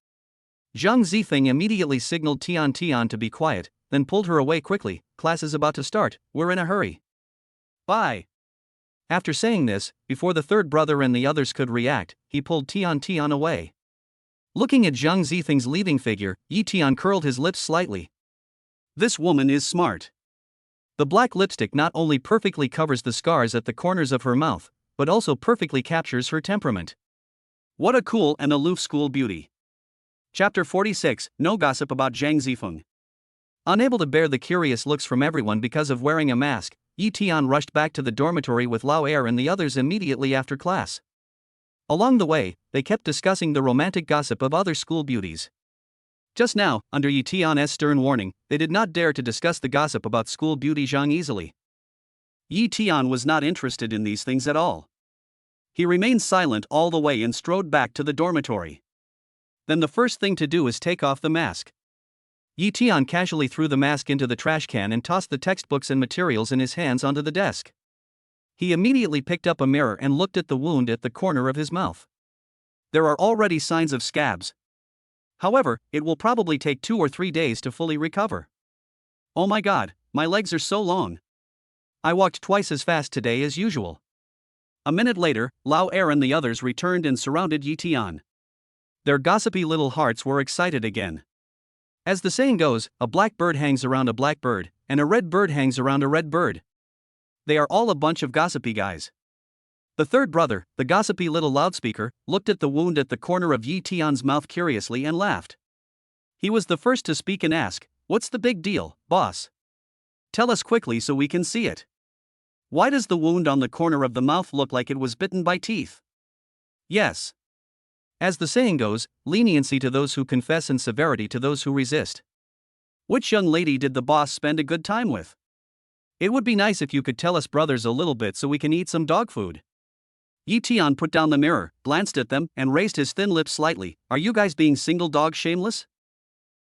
Zhang Zifeng immediately signaled Tian to be quiet, then pulled her away quickly. Class is about to start, we're in a hurry. Bye. After saying this, before the third brother and the others could react, he pulled Tian away. Looking at Zhang Zifeng's leaving figure, Yi-tian curled his lips slightly. This woman is smart. The black lipstick not only perfectly covers the scars at the corners of her mouth, but also perfectly captures her temperament. What a cool and aloof school beauty. Chapter 46, No Gossip About Zhang Zifeng. Unable to bear the curious looks from everyone because of wearing a mask, Yi-tian rushed back to the dormitory with Lao Er and the others immediately after class. Along the way, they kept discussing the romantic gossip of other school beauties. Just now, under Yi-tian's stern warning, they did not dare to discuss the gossip about school beauty Zhang easily. Yi-tian was not interested in these things at all. He remained silent all the way and strode back to the dormitory. Then the first thing to do is take off the mask. Yi-tian casually threw the mask into the trash can and tossed the textbooks and materials in his hands onto the desk. He immediately picked up a mirror and looked at the wound at the corner of his mouth. There are already signs of scabs. However, it will probably take 2 or 3 days to fully recover. Oh my god, my legs are so long. I walked twice as fast today as usual. A minute later, Lao Er and the others returned and surrounded Yi-tian. Their gossipy little hearts were excited again. As the saying goes, a black bird hangs around a black bird, and a red bird hangs around a red bird. They are all a bunch of gossipy guys. The third brother, the gossipy little loudspeaker, looked at the wound at the corner of Yi-tian's mouth curiously and laughed. He was the first to speak and ask, "What's the big deal, boss? Tell us quickly so we can see it. Why does the wound on the corner of the mouth look like it was bitten by teeth?" Yes. As the saying goes, leniency to those who confess and severity to those who resist. Which young lady did the boss spend a good time with? It would be nice if you could tell us brothers a little bit so we can eat some dog food. Yi-tian put down the mirror, glanced at them, and raised his thin lips slightly. Are you guys being single dog shameless?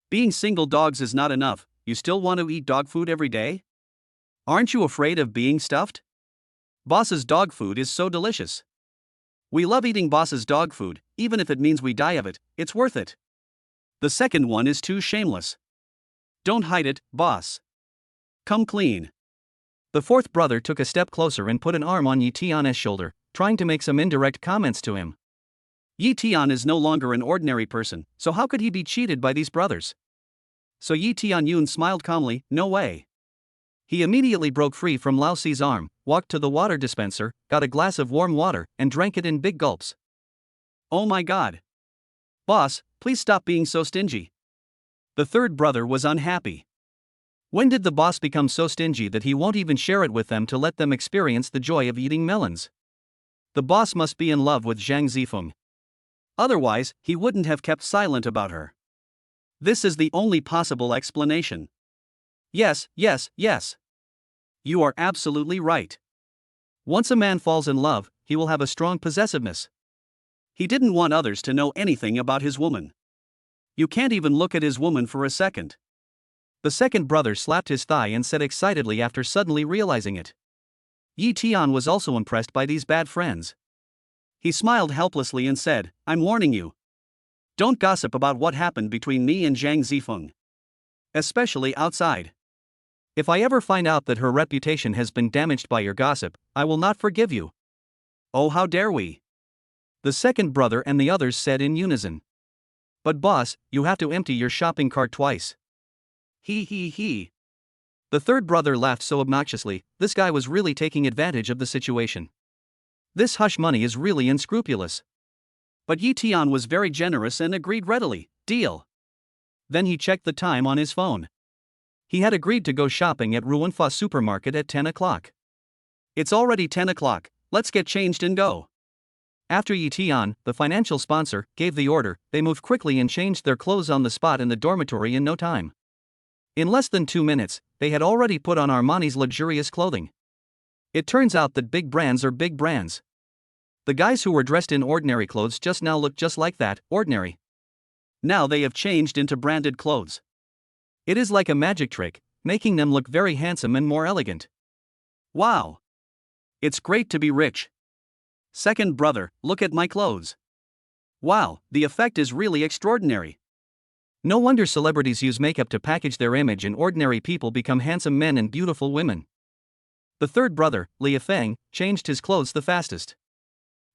Being single dogs is not enough, you still want to eat dog food every day? Aren't you afraid of being stuffed? Boss's dog food is so delicious. We love eating boss's dog food, even if it means we die of it, it's worth it. The second one is too shameless. Don't hide it, boss. Come clean. The fourth brother took a step closer and put an arm on Yi Tian's shoulder, trying to make some indirect comments to him. Yi Tian is no longer an ordinary person, so how could he be cheated by these brothers? So Yi Tianyun smiled calmly, no way. He immediately broke free from Lao Si's arm, walked to the water dispenser, got a glass of warm water, and drank it in big gulps. Oh my god. Boss, please stop being so stingy. The third brother was unhappy. When did the boss become so stingy that he won't even share it with them to let them experience the joy of eating melons? The boss must be in love with Zhang Zifeng. Otherwise, he wouldn't have kept silent about her. This is the only possible explanation. Yes. You are absolutely right. Once a man falls in love, he will have a strong possessiveness. He didn't want others to know anything about his woman. You can't even look at his woman for a second. The second brother slapped his thigh and said excitedly after suddenly realizing it. Yi Tian was also impressed by these bad friends. He smiled helplessly and said, I'm warning you. Don't gossip about what happened between me and Zhang Zifeng. Especially outside. If I ever find out that her reputation has been damaged by your gossip, I will not forgive you. Oh, how dare we? The second brother and the others said in unison. But boss, you have to empty your shopping cart twice. He. The third brother laughed so obnoxiously, this guy was really taking advantage of the situation. This hush money is really unscrupulous. But Yi Tian was very generous and agreed readily, deal. Then he checked the time on his phone. He had agreed to go shopping at Ruanfa supermarket at 10 o'clock. It's already 10 o'clock, let's get changed and go. After Yi Tian, the financial sponsor, gave the order, they moved quickly and changed their clothes on the spot in the dormitory in no time. In less than 2 minutes, they had already put on Armani's luxurious clothing. It turns out that big brands are big brands. The guys who were dressed in ordinary clothes just now looked just like that, ordinary. Now they have changed into branded clothes. It is like a magic trick, making them look very handsome and more elegant. Wow! It's great to be rich. Second brother, look at my clothes. Wow, the effect is really extraordinary. No wonder celebrities use makeup to package their image and ordinary people become handsome men and beautiful women. The third brother, Li Feng, changed his clothes the fastest.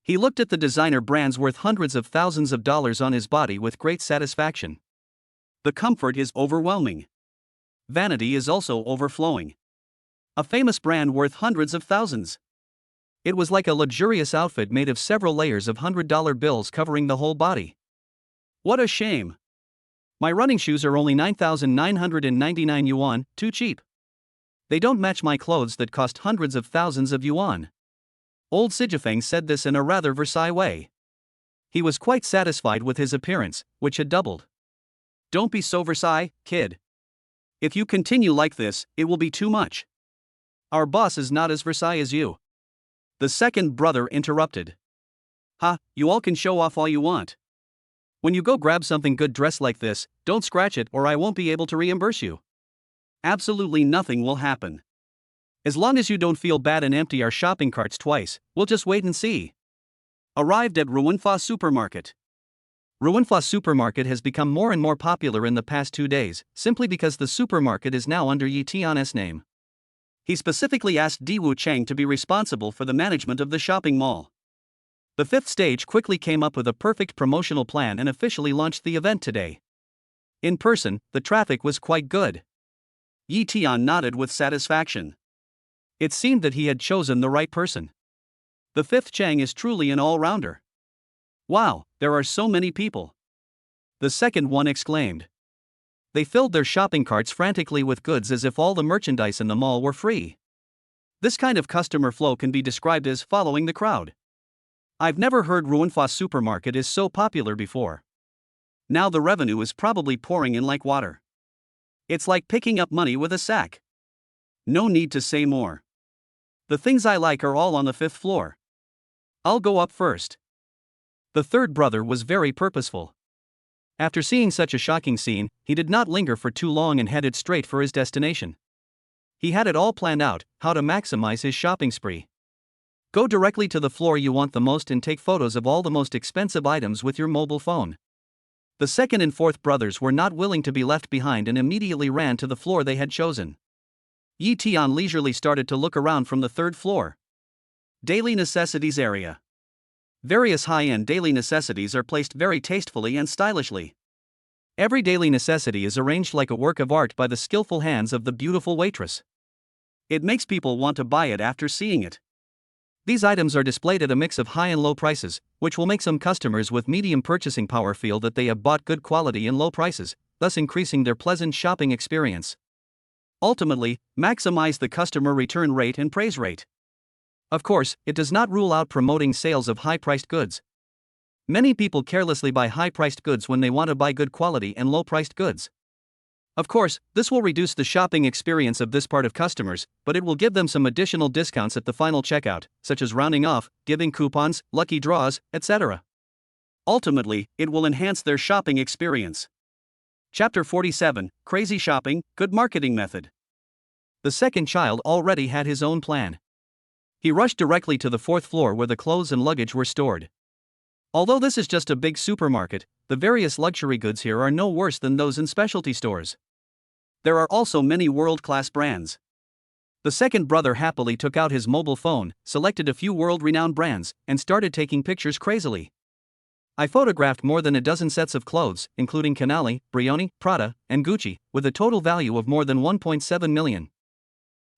He looked at the designer brands worth hundreds of thousands of dollars on his body with great satisfaction. The comfort is overwhelming. Vanity is also overflowing. A famous brand worth hundreds of thousands. It was like a luxurious outfit made of several layers of $100 bills covering the whole body. What a shame. My running shoes are only 9,999 yuan, too cheap. They don't match my clothes that cost hundreds of thousands of yuan. Old Sijifeng said this in a rather Versailles way. He was quite satisfied with his appearance, which had doubled. Don't be so Versailles, kid. If you continue like this, it will be too much. Our boss is not as Versailles as you. The second brother interrupted. Ha, you all can show off all you want. When you go grab something good dressed like this, don't scratch it or I won't be able to reimburse you. Absolutely nothing will happen. As long as you don't feel bad and empty our shopping carts twice, we'll just wait and see. Arrived at Ruanfa supermarket. Ruanfa supermarket has become more and more popular in the past 2 days, simply because the supermarket is now under Yi Tian's name. He specifically asked Diwu Cheng to be responsible for the management of the shopping mall. The fifth stage quickly came up with a perfect promotional plan and officially launched the event today. In person, the traffic was quite good. Yi Tian nodded with satisfaction. It seemed that he had chosen the right person. The fifth Chang is truly an all-rounder. Wow, there are so many people. The second one exclaimed. They filled their shopping carts frantically with goods as if all the merchandise in the mall were free. This kind of customer flow can be described as following the crowd. I've never heard Ruanfa supermarket is so popular before. Now the revenue is probably pouring in like water. It's like picking up money with a sack. No need to say more. The things I like are all on the 5th floor. I'll go up first. The third brother was very purposeful. After seeing such a shocking scene, he did not linger for too long and headed straight for his destination. He had it all planned out, how to maximize his shopping spree. Go directly to the floor you want the most and take photos of all the most expensive items with your mobile phone. The second and fourth brothers were not willing to be left behind and immediately ran to the floor they had chosen. Yi Tian leisurely started to look around from the third floor. Daily necessities area. Various high-end daily necessities are placed very tastefully and stylishly. Every daily necessity is arranged like a work of art by the skillful hands of the beautiful waitress. It makes people want to buy it after seeing it. These items are displayed at a mix of high and low prices, which will make some customers with medium purchasing power feel that they have bought good quality and low prices, thus increasing their pleasant shopping experience. Ultimately, maximize the customer return rate and praise rate. Of course, it does not rule out promoting sales of high-priced goods. Many people carelessly buy high-priced goods when they want to buy good quality and low-priced goods. Of course, this will reduce the shopping experience of this part of customers, but it will give them some additional discounts at the final checkout, such as rounding off, giving coupons, lucky draws, etc. Ultimately, it will enhance their shopping experience. Chapter 47, Crazy Shopping, Good Marketing Method. The second child already had his own plan. He rushed directly to the fourth floor where the clothes and luggage were stored. Although this is just a big supermarket, the various luxury goods here are no worse than those in specialty stores. There are also many world-class brands. The second brother happily took out his mobile phone, selected a few world-renowned brands, and started taking pictures crazily. I photographed more than a dozen sets of clothes, including Canali, Brioni, Prada, and Gucci, with a total value of more than 1.7 million.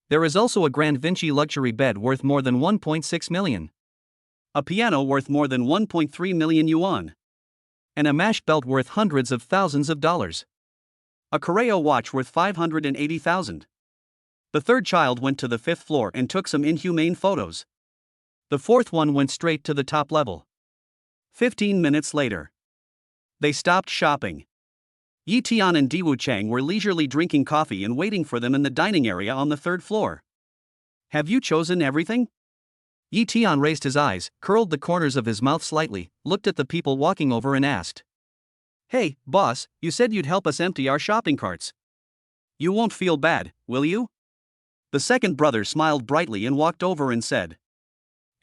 There is also a Grand Vinci luxury bed worth more than 1.6 million. A piano worth more than 1.3 million yuan. And a mesh belt worth hundreds of thousands of dollars. A Correo watch worth 580,000. The third child went to the fifth floor and took some inhumane photos. The fourth one went straight to the top level. 15 minutes later, they stopped shopping. Yi Tian and Diwu Chang were leisurely drinking coffee and waiting for them in the dining area on the third floor. Have you chosen everything? Yi Tian raised his eyes, curled the corners of his mouth slightly, looked at the people walking over and asked. Hey, boss, you said you'd help us empty our shopping carts. You won't feel bad, will you? The second brother smiled brightly and walked over and said.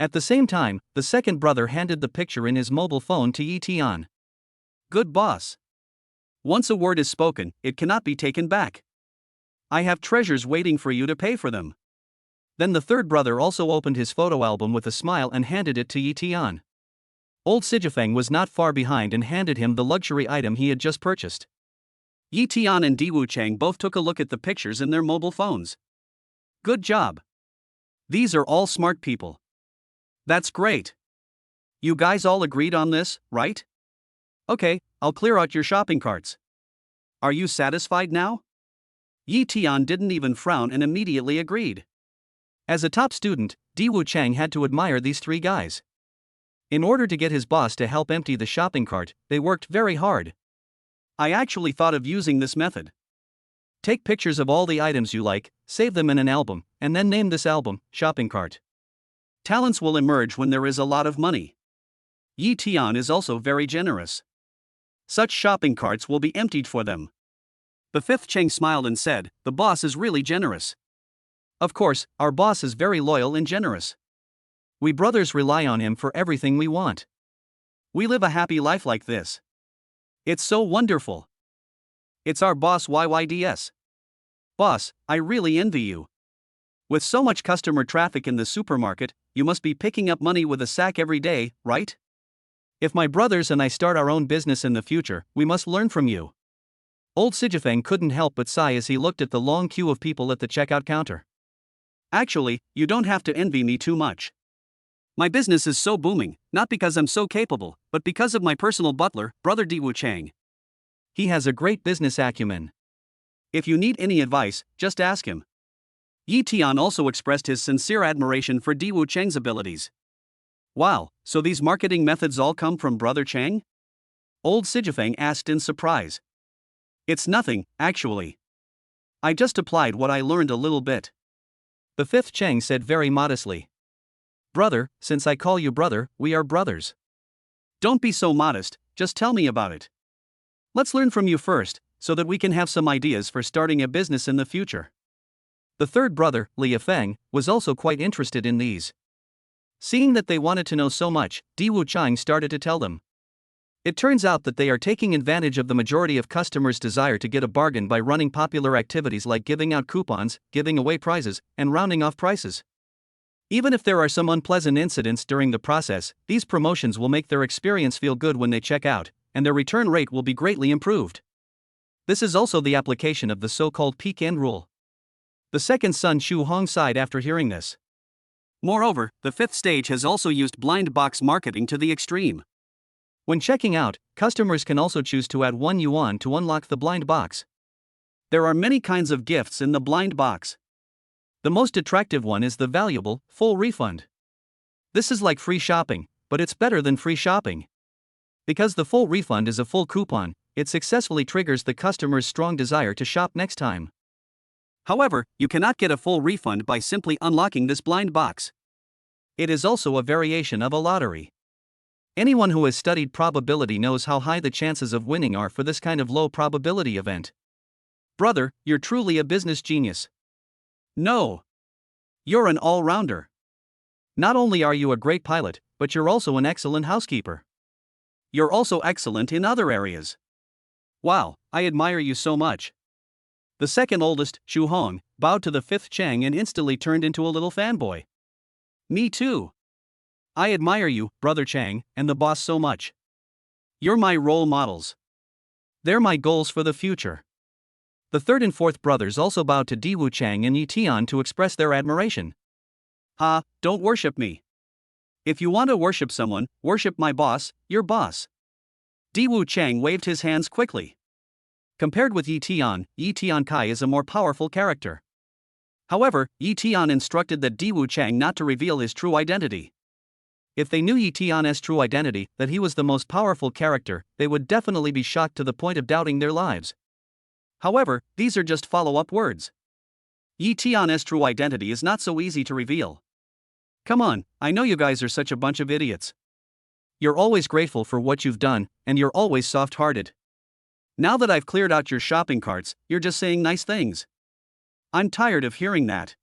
At the same time, the second brother handed the picture in his mobile phone to Yi Tian. Good boss. Once a word is spoken, it cannot be taken back. I have treasures waiting for you to pay for them. Then the third brother also opened his photo album with a smile and handed it to Yi Tian. Old Sijifeng was not far behind and handed him the luxury item he had just purchased. Yi Tian and Diwu Chang both took a look at the pictures in their mobile phones. Good job. These are all smart people. That's great. You guys all agreed on this, right? Okay, I'll clear out your shopping carts. Are you satisfied now? Yi Tian didn't even frown and immediately agreed. As a top student, Diwu Chang had to admire these three guys. In order to get his boss to help empty the shopping cart, they worked very hard. I actually thought of using this method. Take pictures of all the items you like, save them in an album, and then name this album, Shopping Cart. Talents will emerge when there is a lot of money. Yi Tian is also very generous. Such shopping carts will be emptied for them. The fifth Cheng smiled and said, the boss is really generous. Of course, our boss is very loyal and generous. We brothers rely on him for everything we want. We live a happy life like this. It's so wonderful. It's our boss YYDS. Boss, I really envy you. With so much customer traffic in the supermarket, you must be picking up money with a sack every day, right? If my brothers and I start our own business in the future, we must learn from you. Old Sijifeng couldn't help but sigh as he looked at the long queue of people at the checkout counter. Actually, you don't have to envy me too much. My business is so booming, not because I'm so capable, but because of my personal butler, Brother Diwu Chang. He has a great business acumen. If you need any advice, just ask him. Yi Tian also expressed his sincere admiration for Diwu Chang's abilities. Wow, so these marketing methods all come from Brother Chang? Old Sijifeng asked in surprise. It's nothing, actually. I just applied what I learned a little bit. The fifth Chang said very modestly. Brother, since I call you brother, we are brothers. Don't be so modest, just tell me about it. Let's learn from you first, so that we can have some ideas for starting a business in the future. The third brother, Li Feng, was also quite interested in these. Seeing that they wanted to know so much, Diwu Chang started to tell them. It turns out that they are taking advantage of the majority of customers' desire to get a bargain by running popular activities like giving out coupons, giving away prizes, and rounding off prices. Even if there are some unpleasant incidents during the process, these promotions will make their experience feel good when they check out, and their return rate will be greatly improved. This is also the application of the so-called peak end rule. The second son Shu Hong sighed after hearing this. Moreover, the fifth stage has also used blind box marketing to the extreme. When checking out, customers can also choose to add 1 yuan to unlock the blind box. There are many kinds of gifts in the blind box. The most attractive one is the valuable, full refund. This is like free shopping, but it's better than free shopping. Because the full refund is a full coupon, it successfully triggers the customer's strong desire to shop next time. However, you cannot get a full refund by simply unlocking this blind box. It is also a variation of a lottery. Anyone who has studied probability knows how high the chances of winning are for this kind of low probability event. Brother, you're truly a business genius. No. You're an all-rounder. Not only are you a great pilot, but you're also an excellent housekeeper. You're also excellent in other areas. Wow, I admire you so much. The second oldest, Shu Hong, bowed to the fifth Chang and instantly turned into a little fanboy. Me too. I admire you, Brother Chang, and the boss so much. You're my role models. They're my goals for the future. The third and fourth brothers also bowed to Diwu Chang and Yi Tian to express their admiration. Don't worship me. If you want to worship someone, worship my boss, your boss. Diwu Chang waved his hands quickly. Compared with Yi Tian Kai is a more powerful character. However, Yi Tian instructed that Diwu Chang not to reveal his true identity. If they knew Yi Tian's true identity, that he was the most powerful character, they would definitely be shocked to the point of doubting their lives. However, these are just follow-up words. Yi Tian's true identity is not so easy to reveal. Come on, I know you guys are such a bunch of idiots. You're always grateful for what you've done, and you're always soft-hearted. Now that I've cleared out your shopping carts, you're just saying nice things. I'm tired of hearing that.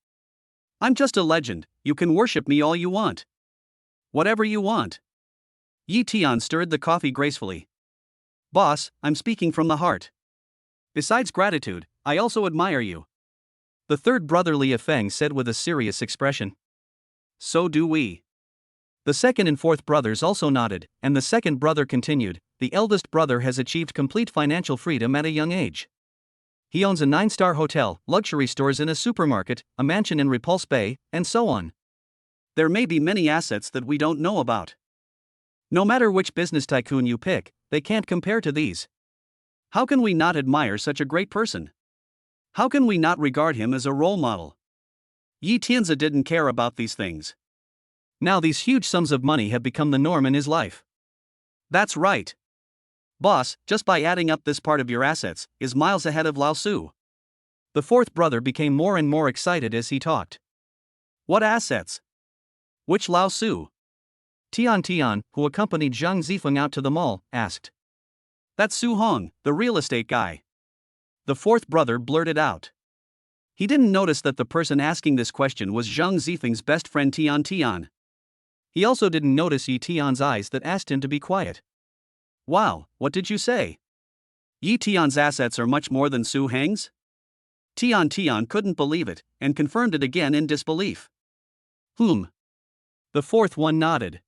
I'm just a legend, you can worship me all you want. Whatever you want. Yi Tian stirred the coffee gracefully. Boss, I'm speaking from the heart. Besides gratitude, I also admire you. The third brother Li Feng said with a serious expression. So do we. The second and fourth brothers also nodded, and the second brother continued, the eldest brother has achieved complete financial freedom at a young age. He owns a 9-star hotel, luxury stores in a supermarket, a mansion in Repulse Bay, and so on. There may be many assets that we don't know about. No matter which business tycoon you pick, they can't compare to these. How can we not admire such a great person? How can we not regard him as a role model? Yi Tianzi didn't care about these things. Now these huge sums of money have become the norm in his life. That's right. Boss, just by adding up this part of your assets, is miles ahead of Lao Su. The fourth brother became more and more excited as he talked. What assets? Which Lao Su? Tian, who accompanied Zhang Zifeng out to the mall, asked. That's Su Hong, the real estate guy. The fourth brother blurted out. He didn't notice that the person asking this question was Zhang Zifeng's best friend Tian. He also didn't notice Yi Tian's eyes that asked him to be quiet. Wow, what did you say? Yi Tian's assets are much more than Su Heng's? Tian couldn't believe it, and confirmed it again in disbelief. The fourth one nodded.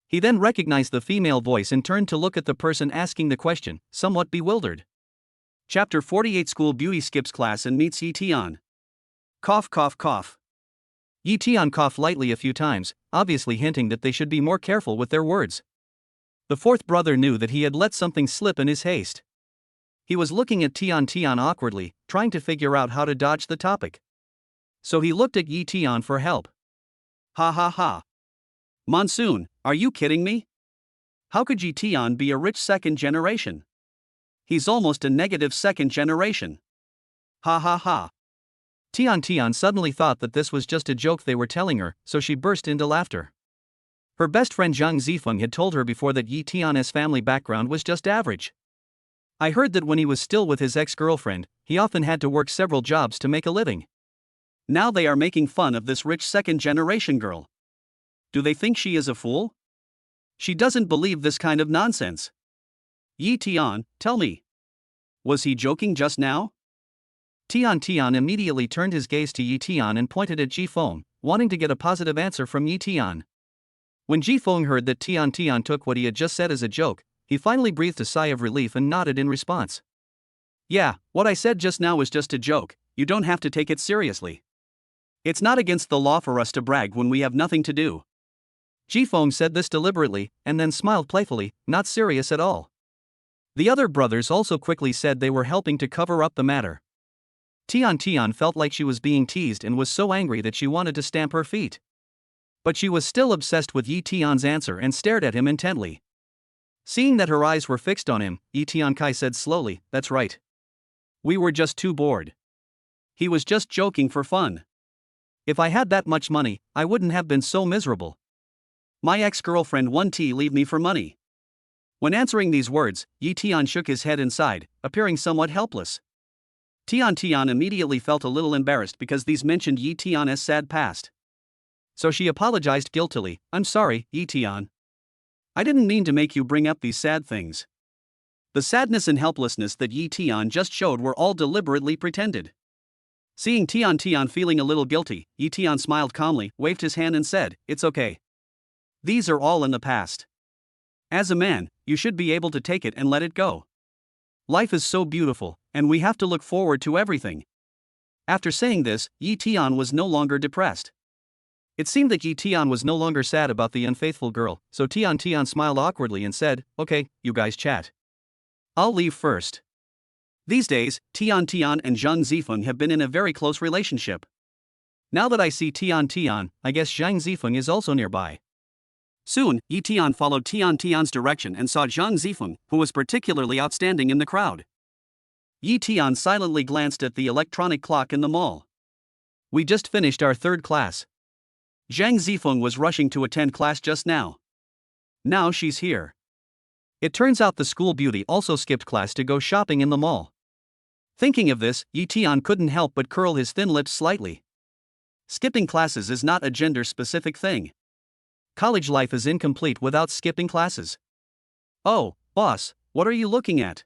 He then recognized the female voice and turned to look at the person asking the question, somewhat bewildered. Chapter 48 School Beauty skips class and meets Yi Tian. Cough cough cough. Yi Tian coughed lightly a few times, obviously hinting that they should be more careful with their words. The fourth brother knew that he had let something slip in his haste. He was looking at Tian awkwardly, trying to figure out how to dodge the topic. So he looked at Yi Tian for help. Ha ha ha. Monsoon, are you kidding me? How could Yi Tian be a rich second generation? He's almost a negative second generation. Ha ha ha. Tian suddenly thought that this was just a joke they were telling her, so she burst into laughter. Her best friend Zhang Zifeng had told her before that Yi Tian's family background was just average. I heard that when he was still with his ex-girlfriend, he often had to work several jobs to make a living. Now they are making fun of this rich second-generation girl. Do they think she is a fool? She doesn't believe this kind of nonsense. Yi Tian, tell me. Was he joking just now? Tian immediately turned his gaze to Yi Tian and pointed at Ji Feng, wanting to get a positive answer from Yi Tian. When Ji Feng heard that Tian took what he had just said as a joke, he finally breathed a sigh of relief and nodded in response. Yeah, what I said just now was just a joke, you don't have to take it seriously. It's not against the law for us to brag when we have nothing to do. Ji Feng said this deliberately, and then smiled playfully, not serious at all. The other brothers also quickly said they were helping to cover up the matter. Tian felt like she was being teased and was so angry that she wanted to stamp her feet. But she was still obsessed with Yi Tian's answer and stared at him intently. Seeing that her eyes were fixed on him, Yi Tiankai said slowly, "That's right. We were just too bored. He was just joking for fun. If I had that much money, I wouldn't have been so miserable. My ex-girlfriend wouldn't leave me for money." When answering these words, Yi Tian shook his head and sighed, appearing somewhat helpless. Tian immediately felt a little embarrassed because these mentioned Yi Tian's sad past. So she apologized guiltily, "I'm sorry, Yi Tian. I didn't mean to make you bring up these sad things." The sadness and helplessness that Yi Tian just showed were all deliberately pretended. Seeing Tian feeling a little guilty, Yi Tian smiled calmly, waved his hand and said, "It's okay. These are all in the past. As a man, you should be able to take it and let it go. Life is so beautiful, and we have to look forward to everything." After saying this, Yi Tian was no longer depressed. It seemed that Yi Tian was no longer sad about the unfaithful girl, so Tian smiled awkwardly and said, "Okay, you guys chat. I'll leave first." These days, Tian and Zhang Zifeng have been in a very close relationship. Now that I see Tian, I guess Zhang Zifeng is also nearby. Soon, Yi Tian followed Tian's direction and saw Zhang Zifeng, who was particularly outstanding in the crowd. Yi Tian silently glanced at the electronic clock in the mall. "We just finished our third class. Zhang Zifeng was rushing to attend class just now. Now she's here." It turns out the school beauty also skipped class to go shopping in the mall. Thinking of this, Yi Tian couldn't help but curl his thin lips slightly. Skipping classes is not a gender-specific thing. College life is incomplete without skipping classes. "Oh, boss, what are you looking at?"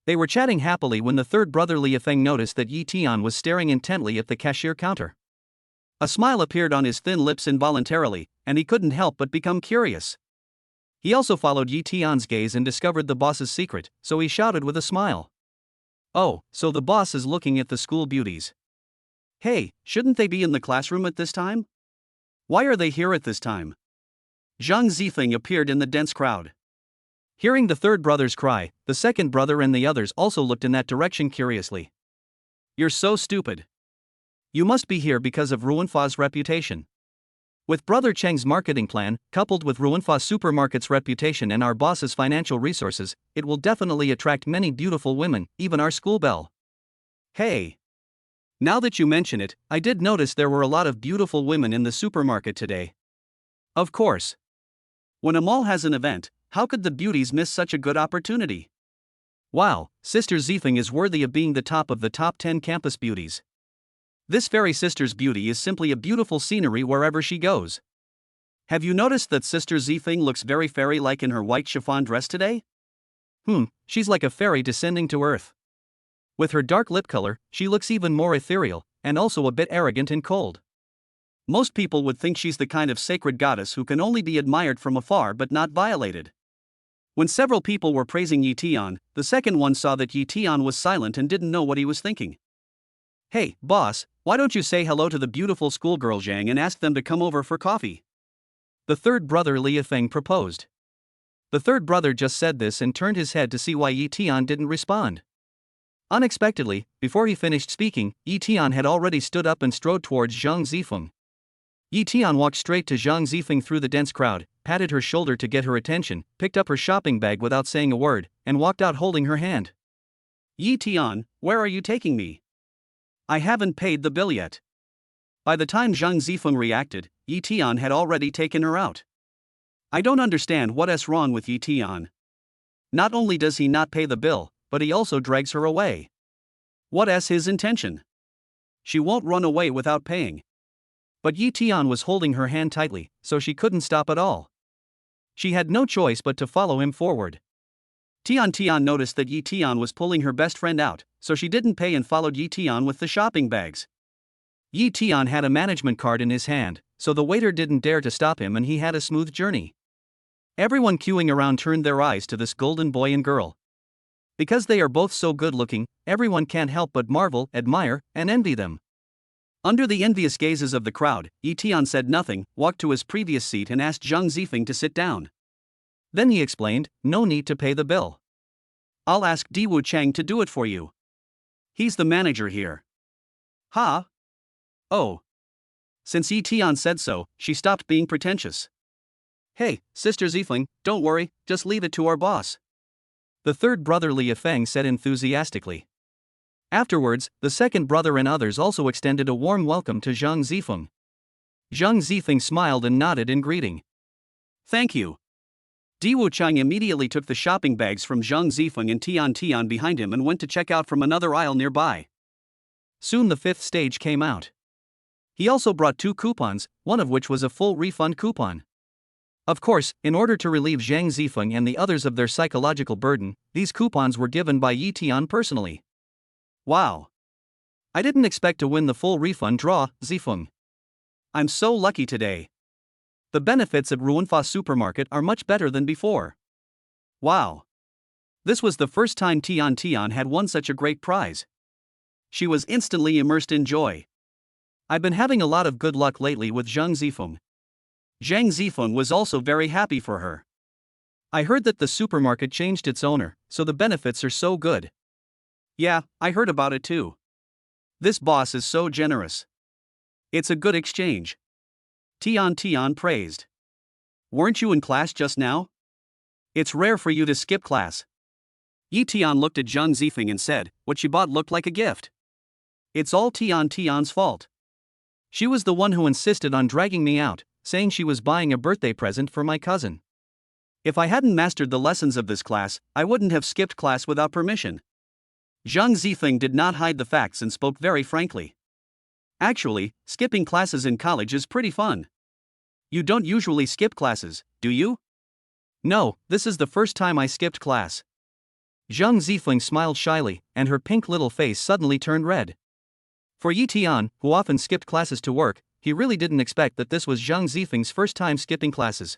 They were chatting happily when the third brother Liafeng noticed that Yi Tian was staring intently at the cashier counter. A smile appeared on his thin lips involuntarily, and he couldn't help but become curious. He also followed Yi Tian's gaze and discovered the boss's secret, so he shouted with a smile. "Oh, so the boss is looking at the school beauties. Hey, shouldn't they be in the classroom at this time? Why are they here at this time?" Zhang Zifeng appeared in the dense crowd. Hearing the third brother's cry, the second brother and the others also looked in that direction curiously. "You're so stupid. You must be here because of Ruanfa's reputation. With Brother Cheng's marketing plan, coupled with Ruanfa Supermarket's reputation and our boss's financial resources, it will definitely attract many beautiful women, even our school belle." Hey! Now that you mention it, I did notice there were a lot of beautiful women in the supermarket today. Of course. When a mall has an event, how could the beauties miss such a good opportunity? Wow, Sister Zifeng is worthy of being the top of the top 10 campus beauties. This fairy sister's beauty is simply a beautiful scenery wherever she goes. Have you noticed that Sister Zifeng looks very fairy-like in her white chiffon dress today? She's like a fairy descending to earth. With her dark lip color, she looks even more ethereal, and also a bit arrogant and cold. Most people would think she's the kind of sacred goddess who can only be admired from afar but not violated. When several people were praising Yi Tian, the second one saw that Yi Tian was silent and didn't know what he was thinking. "Hey, boss, why don't you say hello to the beautiful schoolgirl Jang and ask them to come over for coffee?" The third brother Liafeng proposed. The third brother just said this and turned his head to see why Yi Tian didn't respond. Unexpectedly, before he finished speaking, Yi Tian had already stood up and strode towards Zhang Zifeng. Yi Tian walked straight to Zhang Zifeng through the dense crowd, patted her shoulder to get her attention, picked up her shopping bag without saying a word, and walked out holding her hand. "Yi Tian, where are you taking me? I haven't paid the bill yet." By the time Zhang Zifeng reacted, Yi Tian had already taken her out. I don't understand what's wrong with Yi Tian. Not only does he not pay the bill, but he also drags her away. What's his intention? She won't run away without paying. But Yi Tian was holding her hand tightly, so she couldn't stop at all. She had no choice but to follow him forward. Tian noticed that Yi Tian was pulling her best friend out, so she didn't pay and followed Yi Tian with the shopping bags. Yi Tian had a management card in his hand, so the waiter didn't dare to stop him and he had a smooth journey. Everyone queuing around turned their eyes to this golden boy and girl. Because they are both so good looking, everyone can't help but marvel, admire, and envy them. Under the envious gazes of the crowd, Yi Tian said nothing, walked to his previous seat and asked Zhang Zifeng to sit down. Then he explained, no need to pay the bill. I'll ask Diwu Chang to do it for you. He's the manager here. Ha? Oh. Since Yi Tian said so, she stopped being pretentious. Hey, Sister Zifeng, don't worry, just leave it to our boss. The third brother Li Yifeng said enthusiastically. Afterwards, the second brother and others also extended a warm welcome to Zhang Zifeng. Zhang Zifeng smiled and nodded in greeting. Thank you. Diwu Chang immediately took the shopping bags from Zhang Zifeng and Tian behind him and went to check out from another aisle nearby. Soon the fifth stage came out. He also brought 2 coupons, one of which was a full refund coupon. Of course, in order to relieve Zhang Zifeng and the others of their psychological burden, these coupons were given by Yi Tian personally. Wow. I didn't expect to win the full refund draw, Zifeng. I'm so lucky today. The benefits at Ruanfa Supermarket are much better than before. Wow. This was the first time Tian had won such a great prize. She was instantly immersed in joy. I've been having a lot of good luck lately with Zhang Zifeng. Zhang Zifeng was also very happy for her. I heard that the supermarket changed its owner, so the benefits are so good. Yeah, I heard about it too. This boss is so generous. It's a good exchange. Tian praised. Weren't you in class just now? It's rare for you to skip class. Yi Tian looked at Zhang Zifeng and said, what she bought looked like a gift. It's all Tian's fault. She was the one who insisted on dragging me out, saying she was buying a birthday present for my cousin. If I hadn't mastered the lessons of this class, I wouldn't have skipped class without permission. Zhang Zifeng did not hide the facts and spoke very frankly. Actually, skipping classes in college is pretty fun. You don't usually skip classes, do you? No, this is the first time I skipped class. Zhang Zifeng smiled shyly, and her pink little face suddenly turned red. For Yi Tian, who often skipped classes to work, he really didn't expect that this was Zhang Zifeng's first time skipping classes.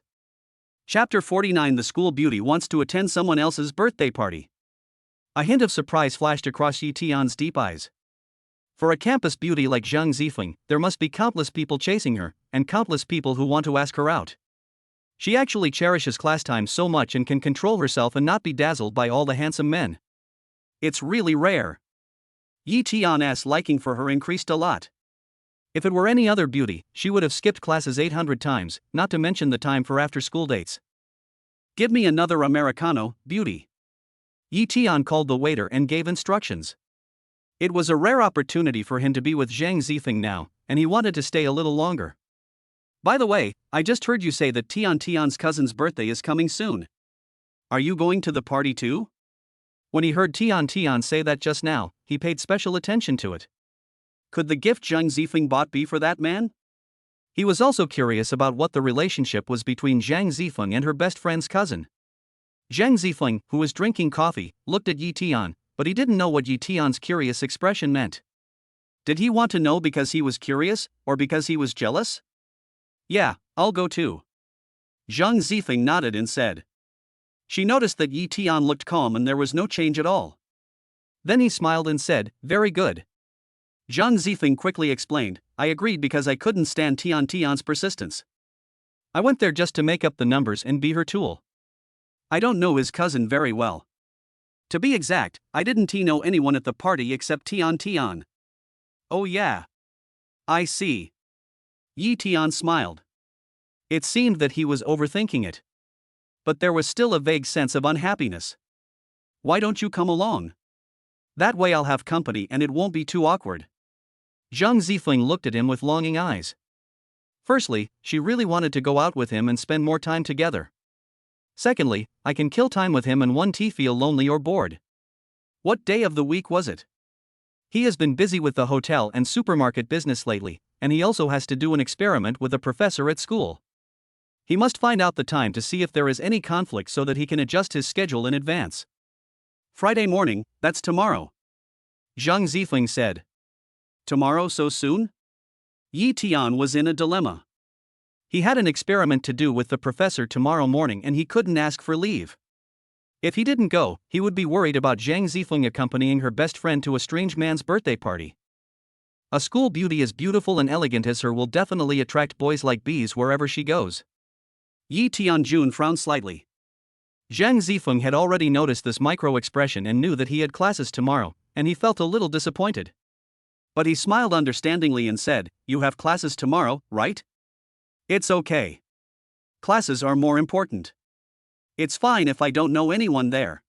Chapter 49. The school beauty wants to attend someone else's birthday party. A hint of surprise flashed across Yi Tian's deep eyes. For a campus beauty like Zhang Zifeng, there must be countless people chasing her, and countless people who want to ask her out. She actually cherishes class time so much and can control herself and not be dazzled by all the handsome men. It's really rare. Yi Tian's liking for her increased a lot. If it were any other beauty, she would have skipped classes 800 times, not to mention the time for after-school dates. Give me another Americano, beauty. Yi Tian called the waiter and gave instructions. It was a rare opportunity for him to be with Zhang Zifeng now, and he wanted to stay a little longer. By the way, I just heard you say that Tian's cousin's birthday is coming soon. Are you going to the party too? When he heard Tian say that just now, he paid special attention to it. Could the gift Zhang Zifeng bought be for that man? He was also curious about what the relationship was between Zhang Zifeng and her best friend's cousin. Zhang Zifeng, who was drinking coffee, looked at Yi Tian, but he didn't know what Yi Tian's curious expression meant. Did he want to know because he was curious, or because he was jealous? Yeah, I'll go too. Zhang Zifeng nodded and said. She noticed that Yi Tian looked calm and there was no change at all. Then he smiled and said, very good. Zhang Zifeng quickly explained, I agreed because I couldn't stand Tian's persistence. I went there just to make up the numbers and be her tool. I don't know his cousin very well. To be exact, I didn't know anyone at the party except Tian. Oh yeah. I see. Yi Tian smiled. It seemed that he was overthinking it. But there was still a vague sense of unhappiness. Why don't you come along? That way I'll have company and it won't be too awkward. Zhang Zifeng looked at him with longing eyes. Firstly, she really wanted to go out with him and spend more time together. Secondly, I can kill time with him and won't feel lonely or bored. What day of the week was it? He has been busy with the hotel and supermarket business lately, and he also has to do an experiment with a professor at school. He must find out the time to see if there is any conflict so that he can adjust his schedule in advance. Friday morning, that's tomorrow. Zhang Zifeng said. Tomorrow so soon? Yi Tian was in a dilemma. He had an experiment to do with the professor tomorrow morning and he couldn't ask for leave. If he didn't go, he would be worried about Zhang Zifeng accompanying her best friend to a strange man's birthday party. A school beauty as beautiful and elegant as her will definitely attract boys like bees wherever she goes. Yi Tianjun frowned slightly. Zhang Zifeng had already noticed this micro-expression and knew that he had classes tomorrow, and he felt a little disappointed. But he smiled understandingly and said, "You have classes tomorrow, right? It's okay. Classes are more important. It's fine if I don't know anyone there.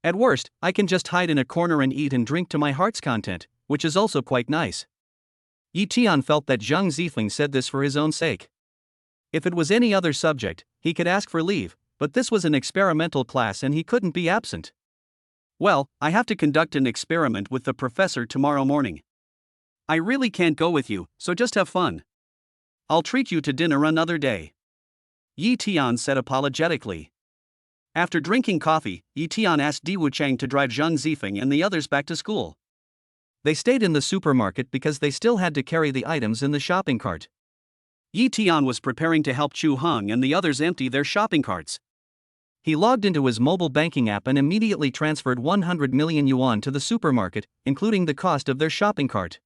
At worst, I can just hide in a corner and eat and drink to my heart's content, which is also quite nice." Yi Tian felt that Zhang Zifeng said this for his own sake. If it was any other subject, he could ask for leave, but this was an experimental class and he couldn't be absent. Well, I have to conduct an experiment with the professor tomorrow morning. I really can't go with you, so just have fun. I'll treat you to dinner another day. Yi Tian said apologetically. After drinking coffee, Yi Tian asked Di Wuchang to drive Zhang Zifeng and the others back to school. They stayed in the supermarket because they still had to carry the items in the shopping cart. Yi Tian was preparing to help Chu Heng and the others empty their shopping carts. He logged into his mobile banking app and immediately transferred 100 million yuan to the supermarket, including the cost of their shopping cart.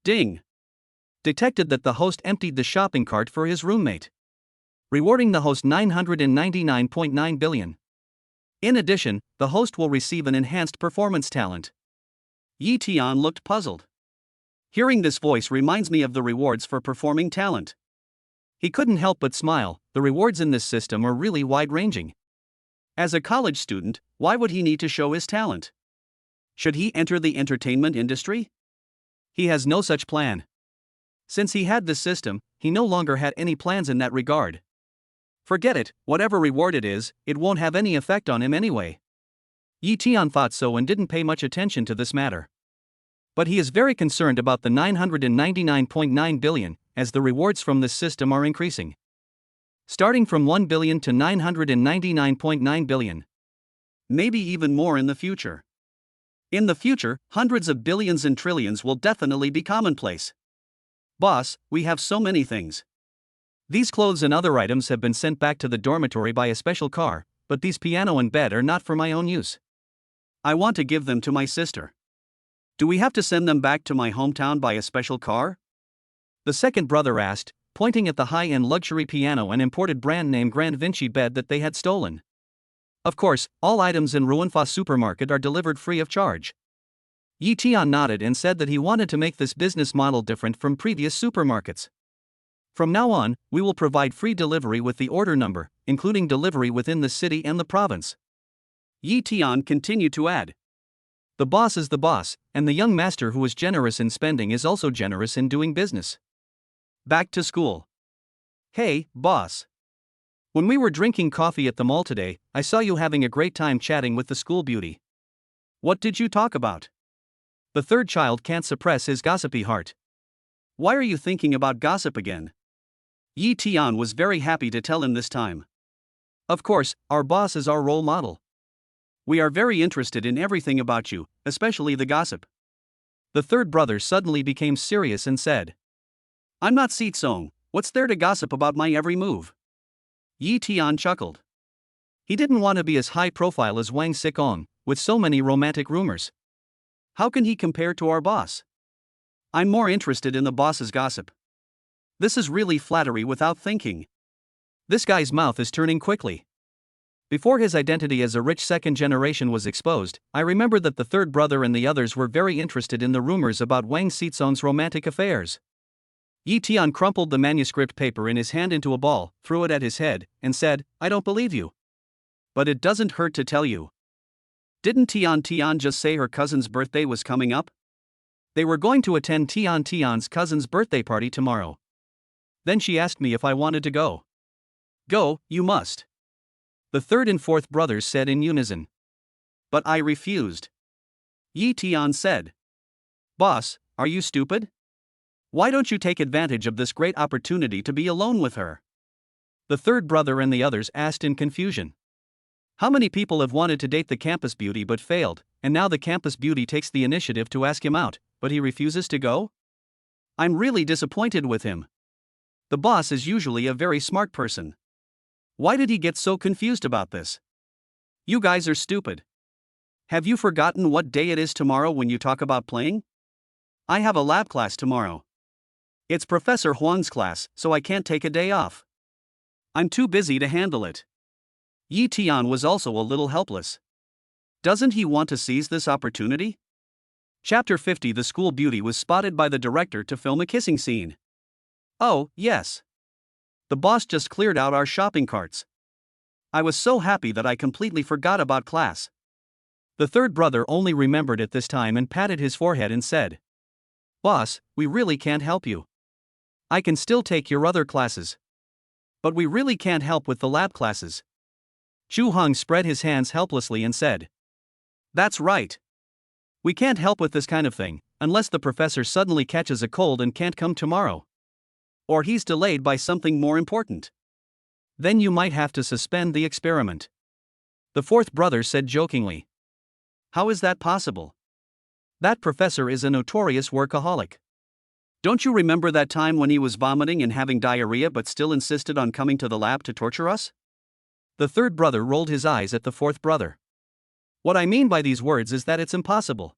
Ding! Detected that the host emptied the shopping cart for his roommate, rewarding the host 999.9 billion. In addition, the host will receive an enhanced performance talent. Yi Tian looked puzzled. Hearing this voice reminds me of the rewards for performing talent. He couldn't help but smile. The rewards in this system are really wide-ranging. As a college student, why would he need to show his talent? Should he enter the entertainment industry? He has no such plan. Since he had this system, he no longer had any plans in that regard. Forget it, whatever reward it is, it won't have any effect on him anyway. Yi Tian thought so and didn't pay much attention to this matter. But he is very concerned about the 999.9 billion, as the rewards from this system are increasing. Starting from 1 billion to 999.9 billion. Maybe even more in the future. In the future, hundreds of billions and trillions will definitely be commonplace. Boss, we have so many things. These clothes and other items have been sent back to the dormitory by a special car, but these piano and bed are not for my own use. I want to give them to my sister. Do we have to send them back to my hometown by a special car? The second brother asked, pointing at the high-end luxury piano and imported brand name Grand Vinci bed that they had stolen. Of course, all items in Ruanfa supermarket are delivered free of charge. Yi Tian nodded and said that he wanted to make this business model different from previous supermarkets. From now on, we will provide free delivery with the order number, including delivery within the city and the province. Yi Tian continued to add. The boss is the boss, and the young master who is generous in spending is also generous in doing business. Back to school. Hey, boss. When we were drinking coffee at the mall today, I saw you having a great time chatting with the school beauty. What did you talk about? The third child can't suppress his gossipy heart. Why are you thinking about gossip again? Yi Tian was very happy to tell him this time. Of course, our boss is our role model. We are very interested in everything about you, especially the gossip. The third brother suddenly became serious and said, I'm not Sitsong, what's there to gossip about my every move? Yi Tian chuckled. He didn't want to be as high profile as Wang Sikong, with so many romantic rumors. How can he compare to our boss? I'm more interested in the boss's gossip. This is really flattery without thinking. This guy's mouth is turning quickly. Before his identity as a rich second generation was exposed, I remember that the third brother and the others were very interested in the rumors about Wang Sitsong's romantic affairs. Yi Tian crumpled the manuscript paper in his hand into a ball, threw it at his head, and said, I don't believe you. But it doesn't hurt to tell you. Didn't Tian just say her cousin's birthday was coming up? They were going to attend Tian's cousin's birthday party tomorrow. Then she asked me if I wanted to go. Go, you must. The third and fourth brothers said in unison. But I refused. Yi Tian said. Boss, are you stupid? Why don't you take advantage of this great opportunity to be alone with her? The third brother and the others asked in confusion. How many people have wanted to date the campus beauty but failed, and now the campus beauty takes the initiative to ask him out, but he refuses to go? I'm really disappointed with him. The boss is usually a very smart person. Why did he get so confused about this? You guys are stupid. Have you forgotten what day it is tomorrow when you talk about playing? I have a lab class tomorrow. It's Professor Huang's class, so I can't take a day off. I'm too busy to handle it. Yi Tian was also a little helpless. Doesn't he want to seize this opportunity? Chapter 50. The school beauty was spotted by the director to film a kissing scene. Oh, yes. The boss just cleared out our shopping carts. I was so happy that I completely forgot about class. The third brother only remembered at this time and patted his forehead and said, Boss, we really can't help you. I can still take your other classes. But we really can't help with the lab classes. Chu Hong spread his hands helplessly and said, That's right. We can't help with this kind of thing, unless the professor suddenly catches a cold and can't come tomorrow. Or he's delayed by something more important. Then you might have to suspend the experiment. The fourth brother said jokingly. How is that possible? That professor is a notorious workaholic. Don't you remember that time when he was vomiting and having diarrhea but still insisted on coming to the lab to torture us? The third brother rolled his eyes at the fourth brother. What I mean by these words is that it's impossible.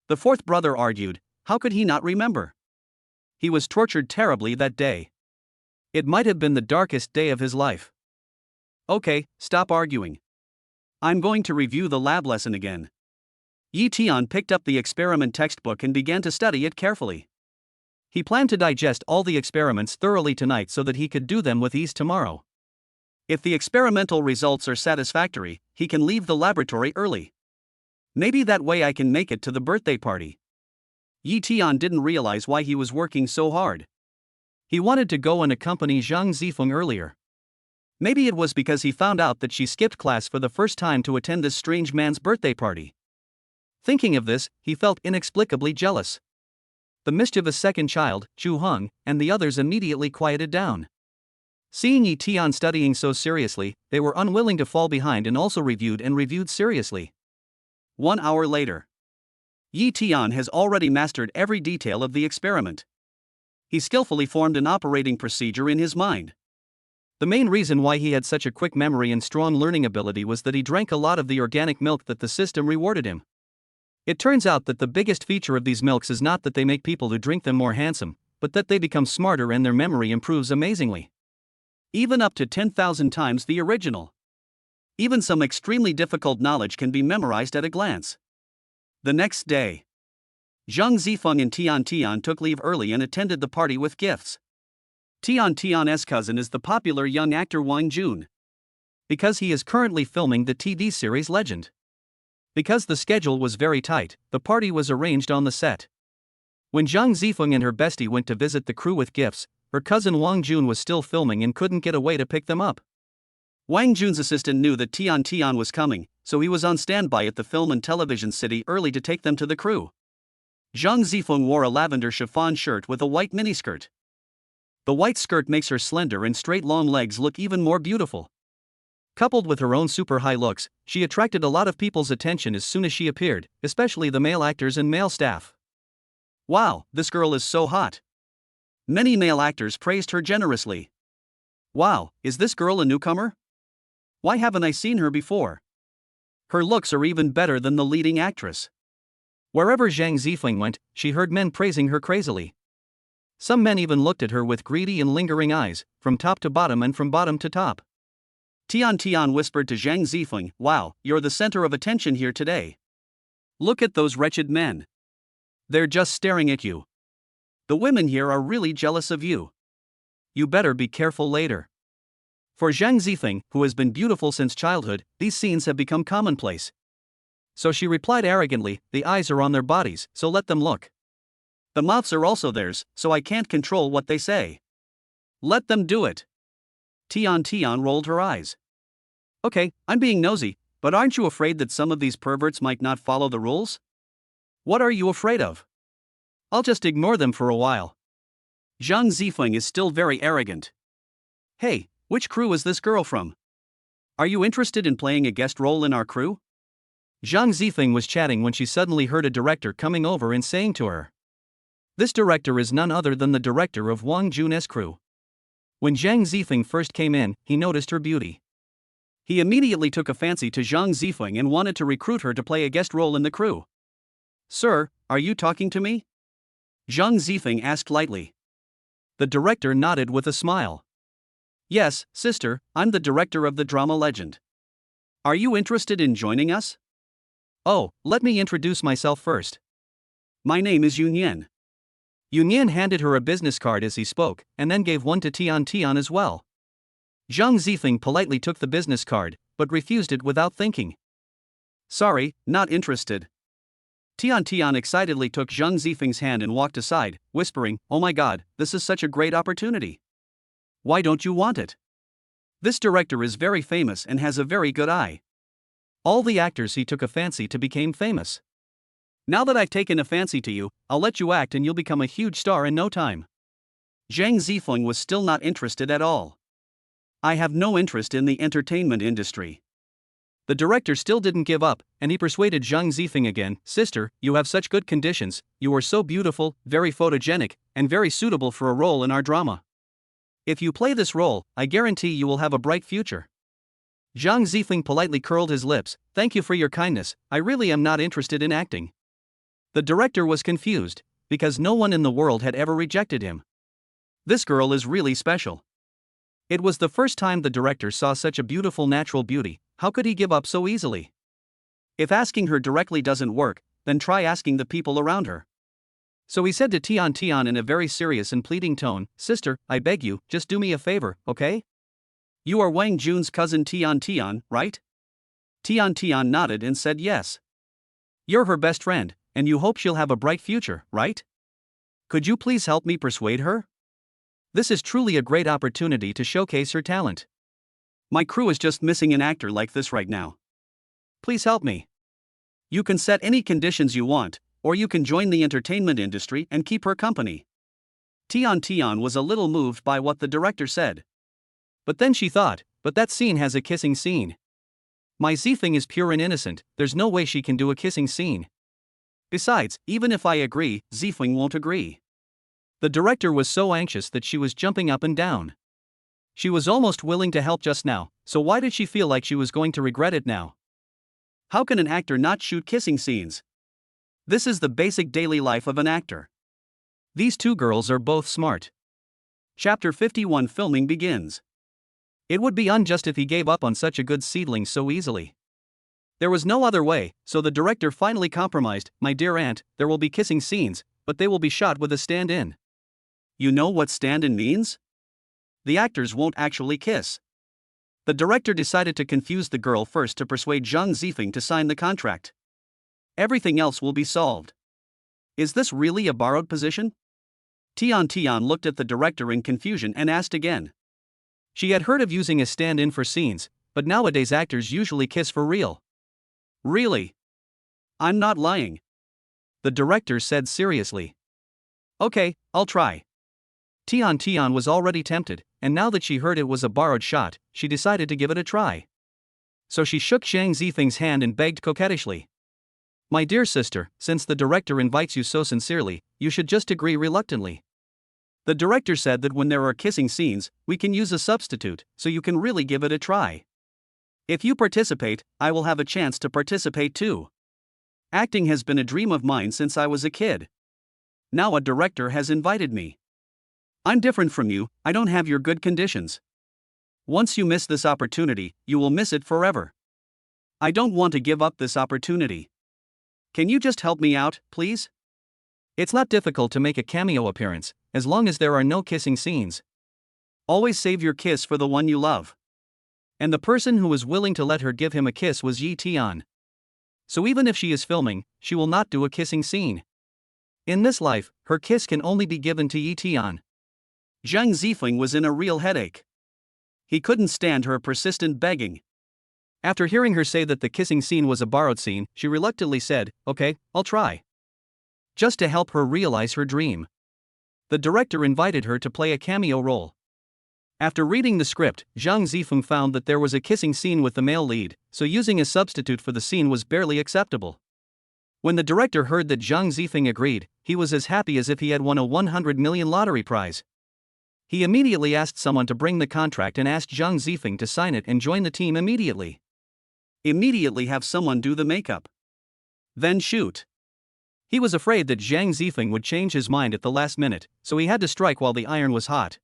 The fourth brother argued, how could he not remember? He was tortured terribly that day. It might have been the darkest day of his life. Okay, stop arguing. I'm going to review the lab lesson again. Yi Tian picked up the experiment textbook and began to study it carefully. He planned to digest all the experiments thoroughly tonight so that he could do them with ease tomorrow. If the experimental results are satisfactory, he can leave the laboratory early. Maybe that way I can make it to the birthday party. Yi Tian didn't realize why he was working so hard. He wanted to go and accompany Zhang Zifeng earlier. Maybe it was because he found out that she skipped class for the first time to attend this strange man's birthday party. Thinking of this, he felt inexplicably jealous. The mischievous second child, Chu Hong, and the others immediately quieted down. Seeing Yi Tian studying so seriously, they were unwilling to fall behind and also reviewed seriously. 1 hour later. Yi Tian has already mastered every detail of the experiment. He skillfully formed an operating procedure in his mind. The main reason why he had such a quick memory and strong learning ability was that he drank a lot of the organic milk that the system rewarded him. It turns out that the biggest feature of these milks is not that they make people who drink them more handsome, but that they become smarter and their memory improves amazingly. Even up to 10,000 times the original. Even some extremely difficult knowledge can be memorized at a glance. The next day, Zhang Zifeng and Tian Tian took leave early and attended the party with gifts. Tian Tian's cousin is the popular young actor Wang Jun. Because he is currently filming the TV series Legend. Because the schedule was very tight, the party was arranged on the set. When Zhang Zifeng and her bestie went to visit the crew with gifts, her cousin Wang Jun was still filming and couldn't get away to pick them up. Wang Jun's assistant knew that Tian Tian was coming, so he was on standby at the film and television city early to take them to the crew. Zhang Zifeng wore a lavender chiffon shirt with a white miniskirt. The white skirt makes her slender and straight long legs look even more beautiful. Coupled with her own super high looks, she attracted a lot of people's attention as soon as she appeared, especially the male actors and male staff. Wow, this girl is so hot. Many male actors praised her generously. Wow, is this girl a newcomer? Why haven't I seen her before? Her looks are even better than the leading actress. Wherever Zhang Zifeng went, she heard men praising her crazily. Some men even looked at her with greedy and lingering eyes, from top to bottom and from bottom to top. Tian Tian whispered to Zhang Zifeng, Wow, you're the center of attention here today. Look at those wretched men. They're just staring at you. The women here are really jealous of you. You better be careful later. For Zhang Zifeng, who has been beautiful since childhood, these scenes have become commonplace. So she replied arrogantly, The eyes are on their bodies, so let them look. The mouths are also theirs, so I can't control what they say. Let them do it. Tian Tian rolled her eyes. Okay, I'm being nosy, but aren't you afraid that some of these perverts might not follow the rules? What are you afraid of? I'll just ignore them for a while. Zhang Zifeng is still very arrogant. Hey, which crew is this girl from? Are you interested in playing a guest role in our crew? Zhang Zifeng was chatting when she suddenly heard a director coming over and saying to her. This director is none other than the director of Wang Jun's crew. When Zhang Zifeng first came in, he noticed her beauty. He immediately took a fancy to Zhang Zifeng and wanted to recruit her to play a guest role in the crew. Sir, are you talking to me? Zhang Zifeng asked lightly. The director nodded with a smile. Yes, sister, I'm the director of the drama Legend. Are you interested in joining us? Oh, let me introduce myself first. My name is Yunyan. Yunyan handed her a business card as he spoke, and then gave one to Tian Tian as well. Zhang Zifeng politely took the business card, but refused it without thinking. Sorry, not interested. Tian Tian excitedly took Zhang Zifeng's hand and walked aside, whispering, Oh my god, this is such a great opportunity. Why don't you want it? This director is very famous and has a very good eye. All the actors he took a fancy to became famous. Now that I've taken a fancy to you, I'll let you act and you'll become a huge star in no time. Zhang Zifeng was still not interested at all. I have no interest in the entertainment industry. The director still didn't give up, and he persuaded Zhang Zifeng again, Sister, you have such good conditions, you are so beautiful, very photogenic, and very suitable for a role in our drama. If you play this role, I guarantee you will have a bright future. Zhang Zifeng politely curled his lips, Thank you for your kindness, I really am not interested in acting. The director was confused, because no one in the world had ever rejected him. This girl is really special. It was the first time the director saw such a beautiful natural beauty, how could he give up so easily? If asking her directly doesn't work, then try asking the people around her. So he said to Tian Tian in a very serious and pleading tone, Sister, I beg you, just do me a favor, okay? You are Wang Jun's cousin Tian Tian, right? Tian Tian nodded and said yes. You're her best friend, and you hope she'll have a bright future, right? Could you please help me persuade her? This is truly a great opportunity to showcase her talent. My crew is just missing an actor like this right now. Please help me. You can set any conditions you want, or you can join the entertainment industry and keep her company. Tian Tian was a little moved by what the director said. But then she thought, but that scene has a kissing scene. My Zifeng is pure and innocent, there's no way she can do a kissing scene. Besides, even if I agree, Zifeng won't agree. The director was so anxious that she was jumping up and down. She was almost willing to help just now, so why did she feel like she was going to regret it now? How can an actor not shoot kissing scenes? This is the basic daily life of an actor. These two girls are both smart. Chapter 51 Filming begins. It would be unjust if he gave up on such a good seedling so easily. There was no other way, so the director finally compromised, My dear aunt, there will be kissing scenes, but they will be shot with a stand-in. You know what stand-in means? The actors won't actually kiss. The director decided to confuse the girl first to persuade Zhang Zifeng to sign the contract. Everything else will be solved. Is this really a borrowed position? Tian Tian looked at the director in confusion and asked again. She had heard of using a stand-in for scenes, but nowadays actors usually kiss for real. Really? I'm not lying. The director said seriously. Okay, I'll try. Tian Tian was already tempted, and now that she heard it was a borrowed shot, she decided to give it a try. So she shook Zhang Zifeng's hand and begged coquettishly. My dear sister, since the director invites you so sincerely, you should just agree reluctantly. The director said that when there are kissing scenes, we can use a substitute, so you can really give it a try. If you participate, I will have a chance to participate too. Acting has been a dream of mine since I was a kid. Now a director has invited me. I'm different from you, I don't have your good conditions. Once you miss this opportunity, you will miss it forever. I don't want to give up this opportunity. Can you just help me out, please? It's not difficult to make a cameo appearance, as long as there are no kissing scenes. Always save your kiss for the one you love. And the person who was willing to let her give him a kiss was Yi Tian. So even if she is filming, she will not do a kissing scene. In this life, her kiss can only be given to Yi Tian. Zhang Zifeng was in a real headache. He couldn't stand her persistent begging. After hearing her say that the kissing scene was a borrowed scene, she reluctantly said, Okay, I'll try. Just to help her realize her dream. The director invited her to play a cameo role. After reading the script, Zhang Zifeng found that there was a kissing scene with the male lead, so using a substitute for the scene was barely acceptable. When the director heard that Zhang Zifeng agreed, he was as happy as if he had won a 100 million lottery prize. He immediately asked someone to bring the contract and asked Zhang Zifeng to sign it and join the team immediately. Immediately have someone do the makeup. Then shoot. He was afraid that Zhang Zifeng would change his mind at the last minute, so he had to strike while the iron was hot.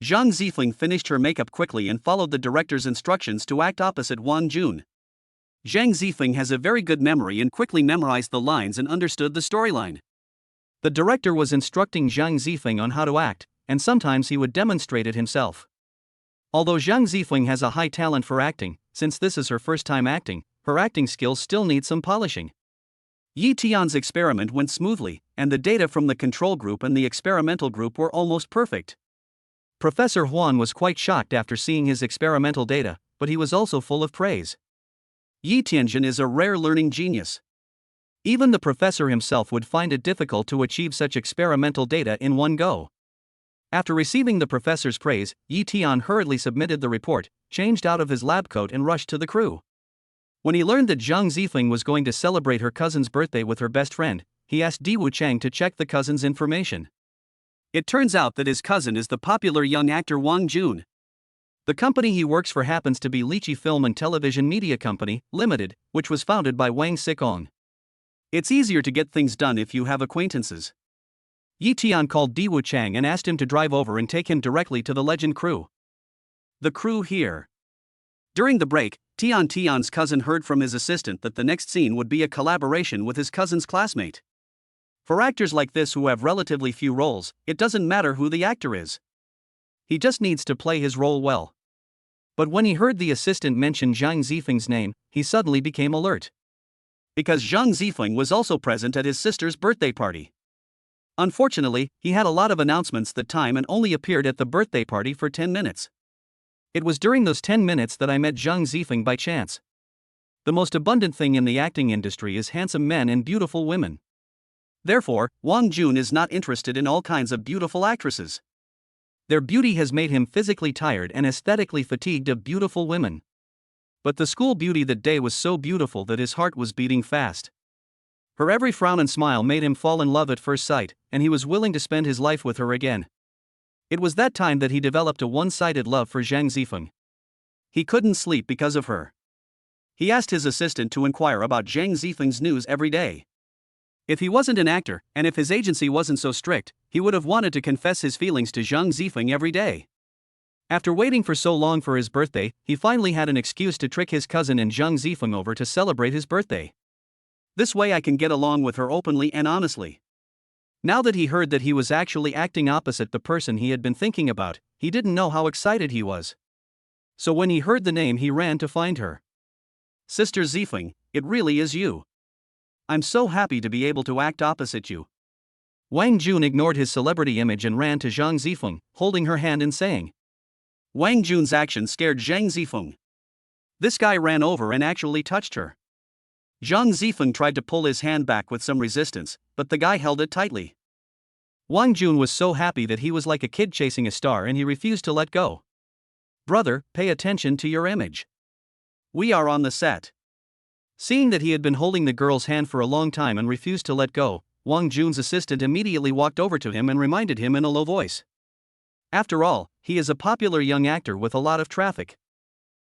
Zhang Zifeng finished her makeup quickly and followed the director's instructions to act opposite Wang Jun. Zhang Zifeng has a very good memory and quickly memorized the lines and understood the storyline. The director was instructing Zhang Zifeng on how to act, and sometimes he would demonstrate it himself. Although Zhang Zifeng has a high talent for acting, since this is her first time acting, her acting skills still need some polishing. Yi Tian's experiment went smoothly, and the data from the control group and the experimental group were almost perfect. Professor Huan was quite shocked after seeing his experimental data, but he was also full of praise. Yi Tianjin is a rare learning genius. Even the professor himself would find it difficult to achieve such experimental data in one go. After receiving the professor's praise, Yi Tian hurriedly submitted the report, changed out of his lab coat and rushed to the crew. When he learned that Zhang Zifeng was going to celebrate her cousin's birthday with her best friend, he asked Di Wuchang to check the cousin's information. It turns out that his cousin is the popular young actor Wang Jun. The company he works for happens to be Lychee Film and Television Media Company, Limited, which was founded by Wang Sikong. It's easier to get things done if you have acquaintances. Yi Tian called Di Wuchang and asked him to drive over and take him directly to the Legend crew. The crew here. During the break, Tian's cousin heard from his assistant that the next scene would be a collaboration with his cousin's classmate. For actors like this who have relatively few roles, it doesn't matter who the actor is. He just needs to play his role well. But when he heard the assistant mention Zhang Zifeng's name, he suddenly became alert. Because Zhang Zifeng was also present at his sister's birthday party. Unfortunately, he had a lot of announcements that time and only appeared at the birthday party for 10 minutes. It was during those 10 minutes that I met Zhang Zifeng by chance. The most abundant thing in the acting industry is handsome men and beautiful women. Therefore, Wang Jun is not interested in all kinds of beautiful actresses. Their beauty has made him physically tired and aesthetically fatigued of beautiful women. But the school beauty that day was so beautiful that his heart was beating fast. Her every frown and smile made him fall in love at first sight, and he was willing to spend his life with her again. It was that time that he developed a one-sided love for Zhang Zifeng. He couldn't sleep because of her. He asked his assistant to inquire about Zhang Zifeng's news every day. If he wasn't an actor, and if his agency wasn't so strict, he would have wanted to confess his feelings to Zhang Zifeng every day. After waiting for so long for his birthday, he finally had an excuse to trick his cousin and Zhang Zifeng over to celebrate his birthday. This way I can get along with her openly and honestly. Now that he heard that he was actually acting opposite the person he had been thinking about, he didn't know how excited he was. So when he heard the name, he ran to find her. Sister Zifeng, it really is you. I'm so happy to be able to act opposite you. Wang Jun ignored his celebrity image and ran to Zhang Zifeng, holding her hand and saying. Wang Jun's action scared Zhang Zifeng. This guy ran over and actually touched her. Zhang Zifeng tried to pull his hand back with some resistance, but the guy held it tightly. Wang Jun was so happy that he was like a kid chasing a star and he refused to let go. Brother, pay attention to your image. We are on the set. Seeing that he had been holding the girl's hand for a long time and refused to let go, Wang Jun's assistant immediately walked over to him and reminded him in a low voice. After all, he is a popular young actor with a lot of traffic.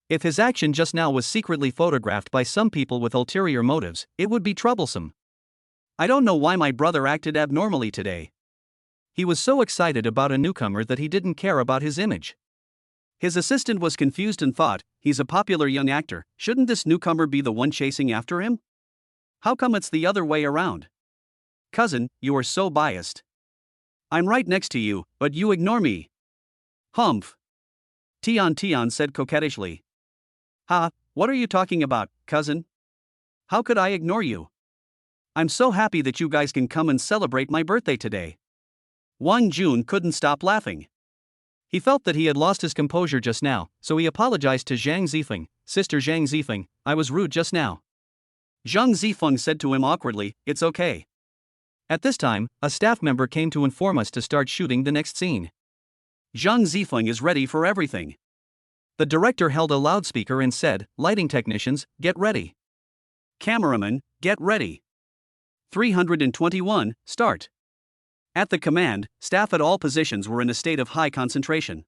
If his action just now was secretly photographed by some people with ulterior motives, it would be troublesome. I don't know why my brother acted abnormally today. He was so excited about a newcomer that he didn't care about his image. His assistant was confused and thought, he's a popular young actor, shouldn't this newcomer be the one chasing after him? How come it's the other way around? Cousin, you are so biased. I'm right next to you, but you ignore me. Humph. Tian said coquettishly. Ha, what are you talking about, cousin? How could I ignore you? I'm so happy that you guys can come and celebrate my birthday today. Wang Jun couldn't stop laughing. He felt that he had lost his composure just now, so he apologized to Zhang Zifeng. Sister Zhang Zifeng, I was rude just now. Zhang Zifeng said to him awkwardly, it's okay. At this time, a staff member came to inform us to start shooting the next scene. Zhang Zifeng is ready for everything. The director held a loudspeaker and said, "Lighting technicians, get ready. Cameraman, get ready. 321, start." At the command, staff at all positions were in a state of high concentration.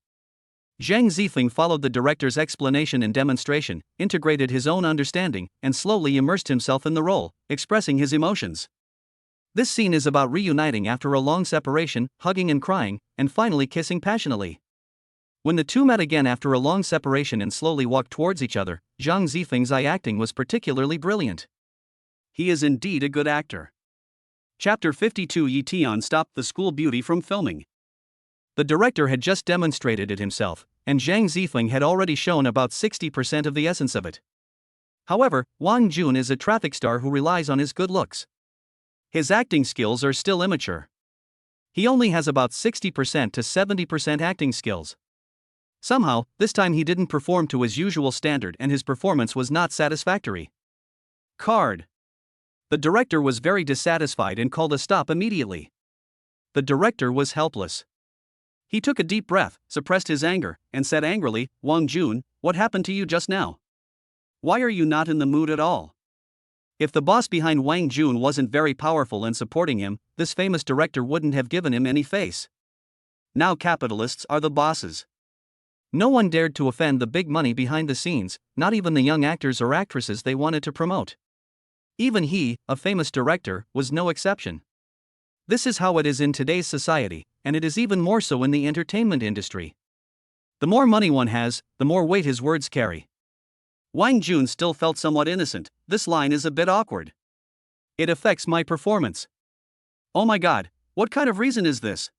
Zhang Zifeng followed the director's explanation and demonstration, integrated his own understanding, and slowly immersed himself in the role, expressing his emotions. This scene is about reuniting after a long separation, hugging and crying, and finally kissing passionately. When the two met again after a long separation and slowly walked towards each other, Zhang Zifeng's eye acting was particularly brilliant. He is indeed a good actor. Chapter 52. Yi Tian stopped the school beauty from filming. The director had just demonstrated it himself, and Zhang Zifeng had already shown about 60% of the essence of it. However, Wang Jun is a traffic star who relies on his good looks. His acting skills are still immature. He only has about 60% to 70% acting skills. Somehow, this time he didn't perform to his usual standard and his performance was not satisfactory. Card. The director was very dissatisfied and called a stop immediately. The director was helpless. He took a deep breath, suppressed his anger, and said angrily, "Wang Jun, what happened to you just now? Why are you not in the mood at all?" If the boss behind Wang Jun wasn't very powerful and supporting him, this famous director wouldn't have given him any face. Now capitalists are the bosses. No one dared to offend the big money behind the scenes, not even the young actors or actresses they wanted to promote. Even he, a famous director, was no exception. This is how it is in today's society, and it is even more so in the entertainment industry. The more money one has, the more weight his words carry. Wang Jun still felt somewhat innocent. "This line is a bit awkward. It affects my performance. Oh my god, what kind of reason is this?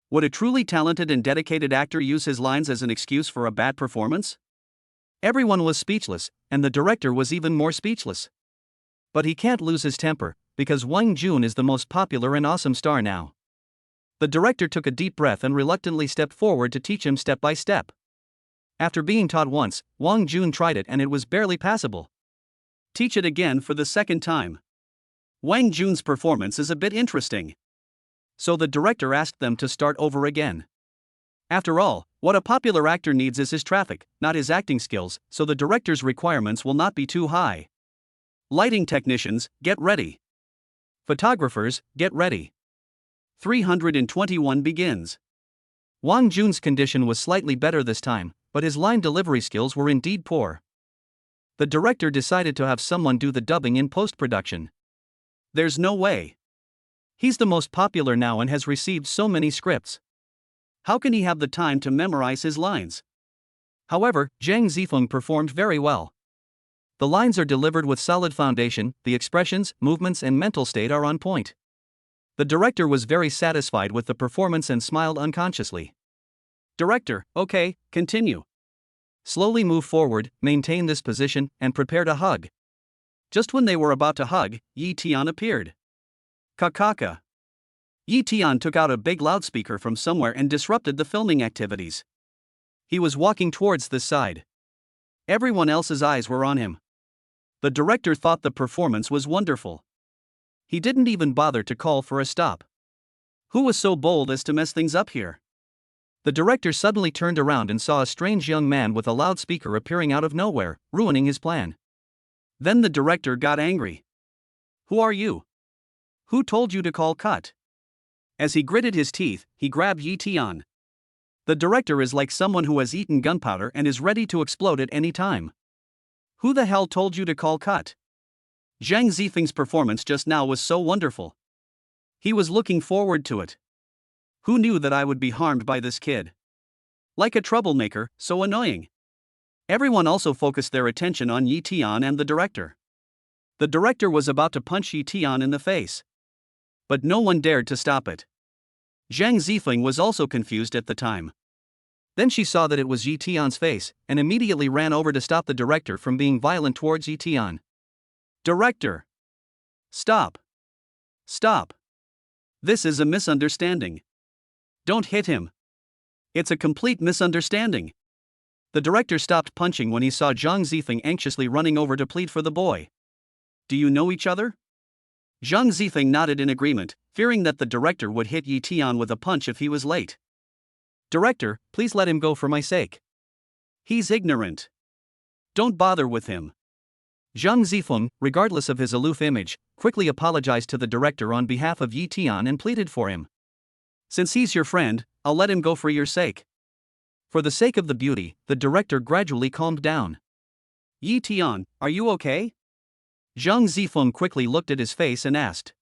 Would a truly talented and dedicated actor use his lines as an excuse for a bad performance?" Everyone was speechless, and the director was even more speechless. But he can't lose his temper, because Wang Jun is the most popular and awesome star now. The director took a deep breath and reluctantly stepped forward to teach him step by step. After being taught once, Wang Jun tried it and it was barely passable. Teach it again for the second time. Wang Jun's performance is a bit interesting. So the director asked them to start over again. After all, what a popular actor needs is his traffic, not his acting skills, so the director's requirements will not be too high. Lighting technicians, get ready. Photographers, get ready. 321 begins. Wang Jun's condition was slightly better this time, but his line delivery skills were indeed poor. The director decided to have someone do the dubbing in post-production. There's no way. He's the most popular now and has received so many scripts. How can he have the time to memorize his lines? However, Zhang Zifeng performed very well. The lines are delivered with solid foundation, the expressions, movements and mental state are on point. The director was very satisfied with the performance and smiled unconsciously. Director, okay, continue. Slowly move forward, maintain this position, and prepare to hug. Just when they were about to hug, Yi Tian appeared. Kakaka. Yi Tian took out a big loudspeaker from somewhere and disrupted the filming activities. He was walking towards this side. Everyone else's eyes were on him. The director thought the performance was wonderful. He didn't even bother to call for a stop. Who was so bold as to mess things up here? The director suddenly turned around and saw a strange young man with a loudspeaker appearing out of nowhere, ruining his plan. Then the director got angry. "Who are you? Who told you to call cut?" As he gritted his teeth, he grabbed Yi Tian. The director is like someone who has eaten gunpowder and is ready to explode at any time. "Who the hell told you to call cut?" Zhang Zifeng's performance just now was so wonderful. He was looking forward to it. Who knew that I would be harmed by this kid? Like a troublemaker, so annoying. Everyone also focused their attention on Yi Tian and the director. The director was about to punch Yi Tian in the face. But no one dared to stop it. Zhang Zifeng was also confused at the time. Then she saw that it was Yi Tian's face, and immediately ran over to stop the director from being violent towards Yi Tian. "Director! Stop! Stop! This is a misunderstanding. Don't hit him. It's a complete misunderstanding." The director stopped punching when he saw Zhang Zifeng anxiously running over to plead for the boy. "Do you know each other?" Zhang Zifeng nodded in agreement, fearing that the director would hit Yi Tian with a punch if he was late. Director, please let him go for my sake. He's ignorant. Don't bother with him. Zhang Zifeng, regardless of his aloof image, quickly apologized to the director on behalf of Yi Tian and pleaded for him. Since he's your friend, I'll let him go for your sake. For the sake of the beauty, the director gradually calmed down. Yi Tian, are you okay? Zhang Zifeng quickly looked at his face and asked.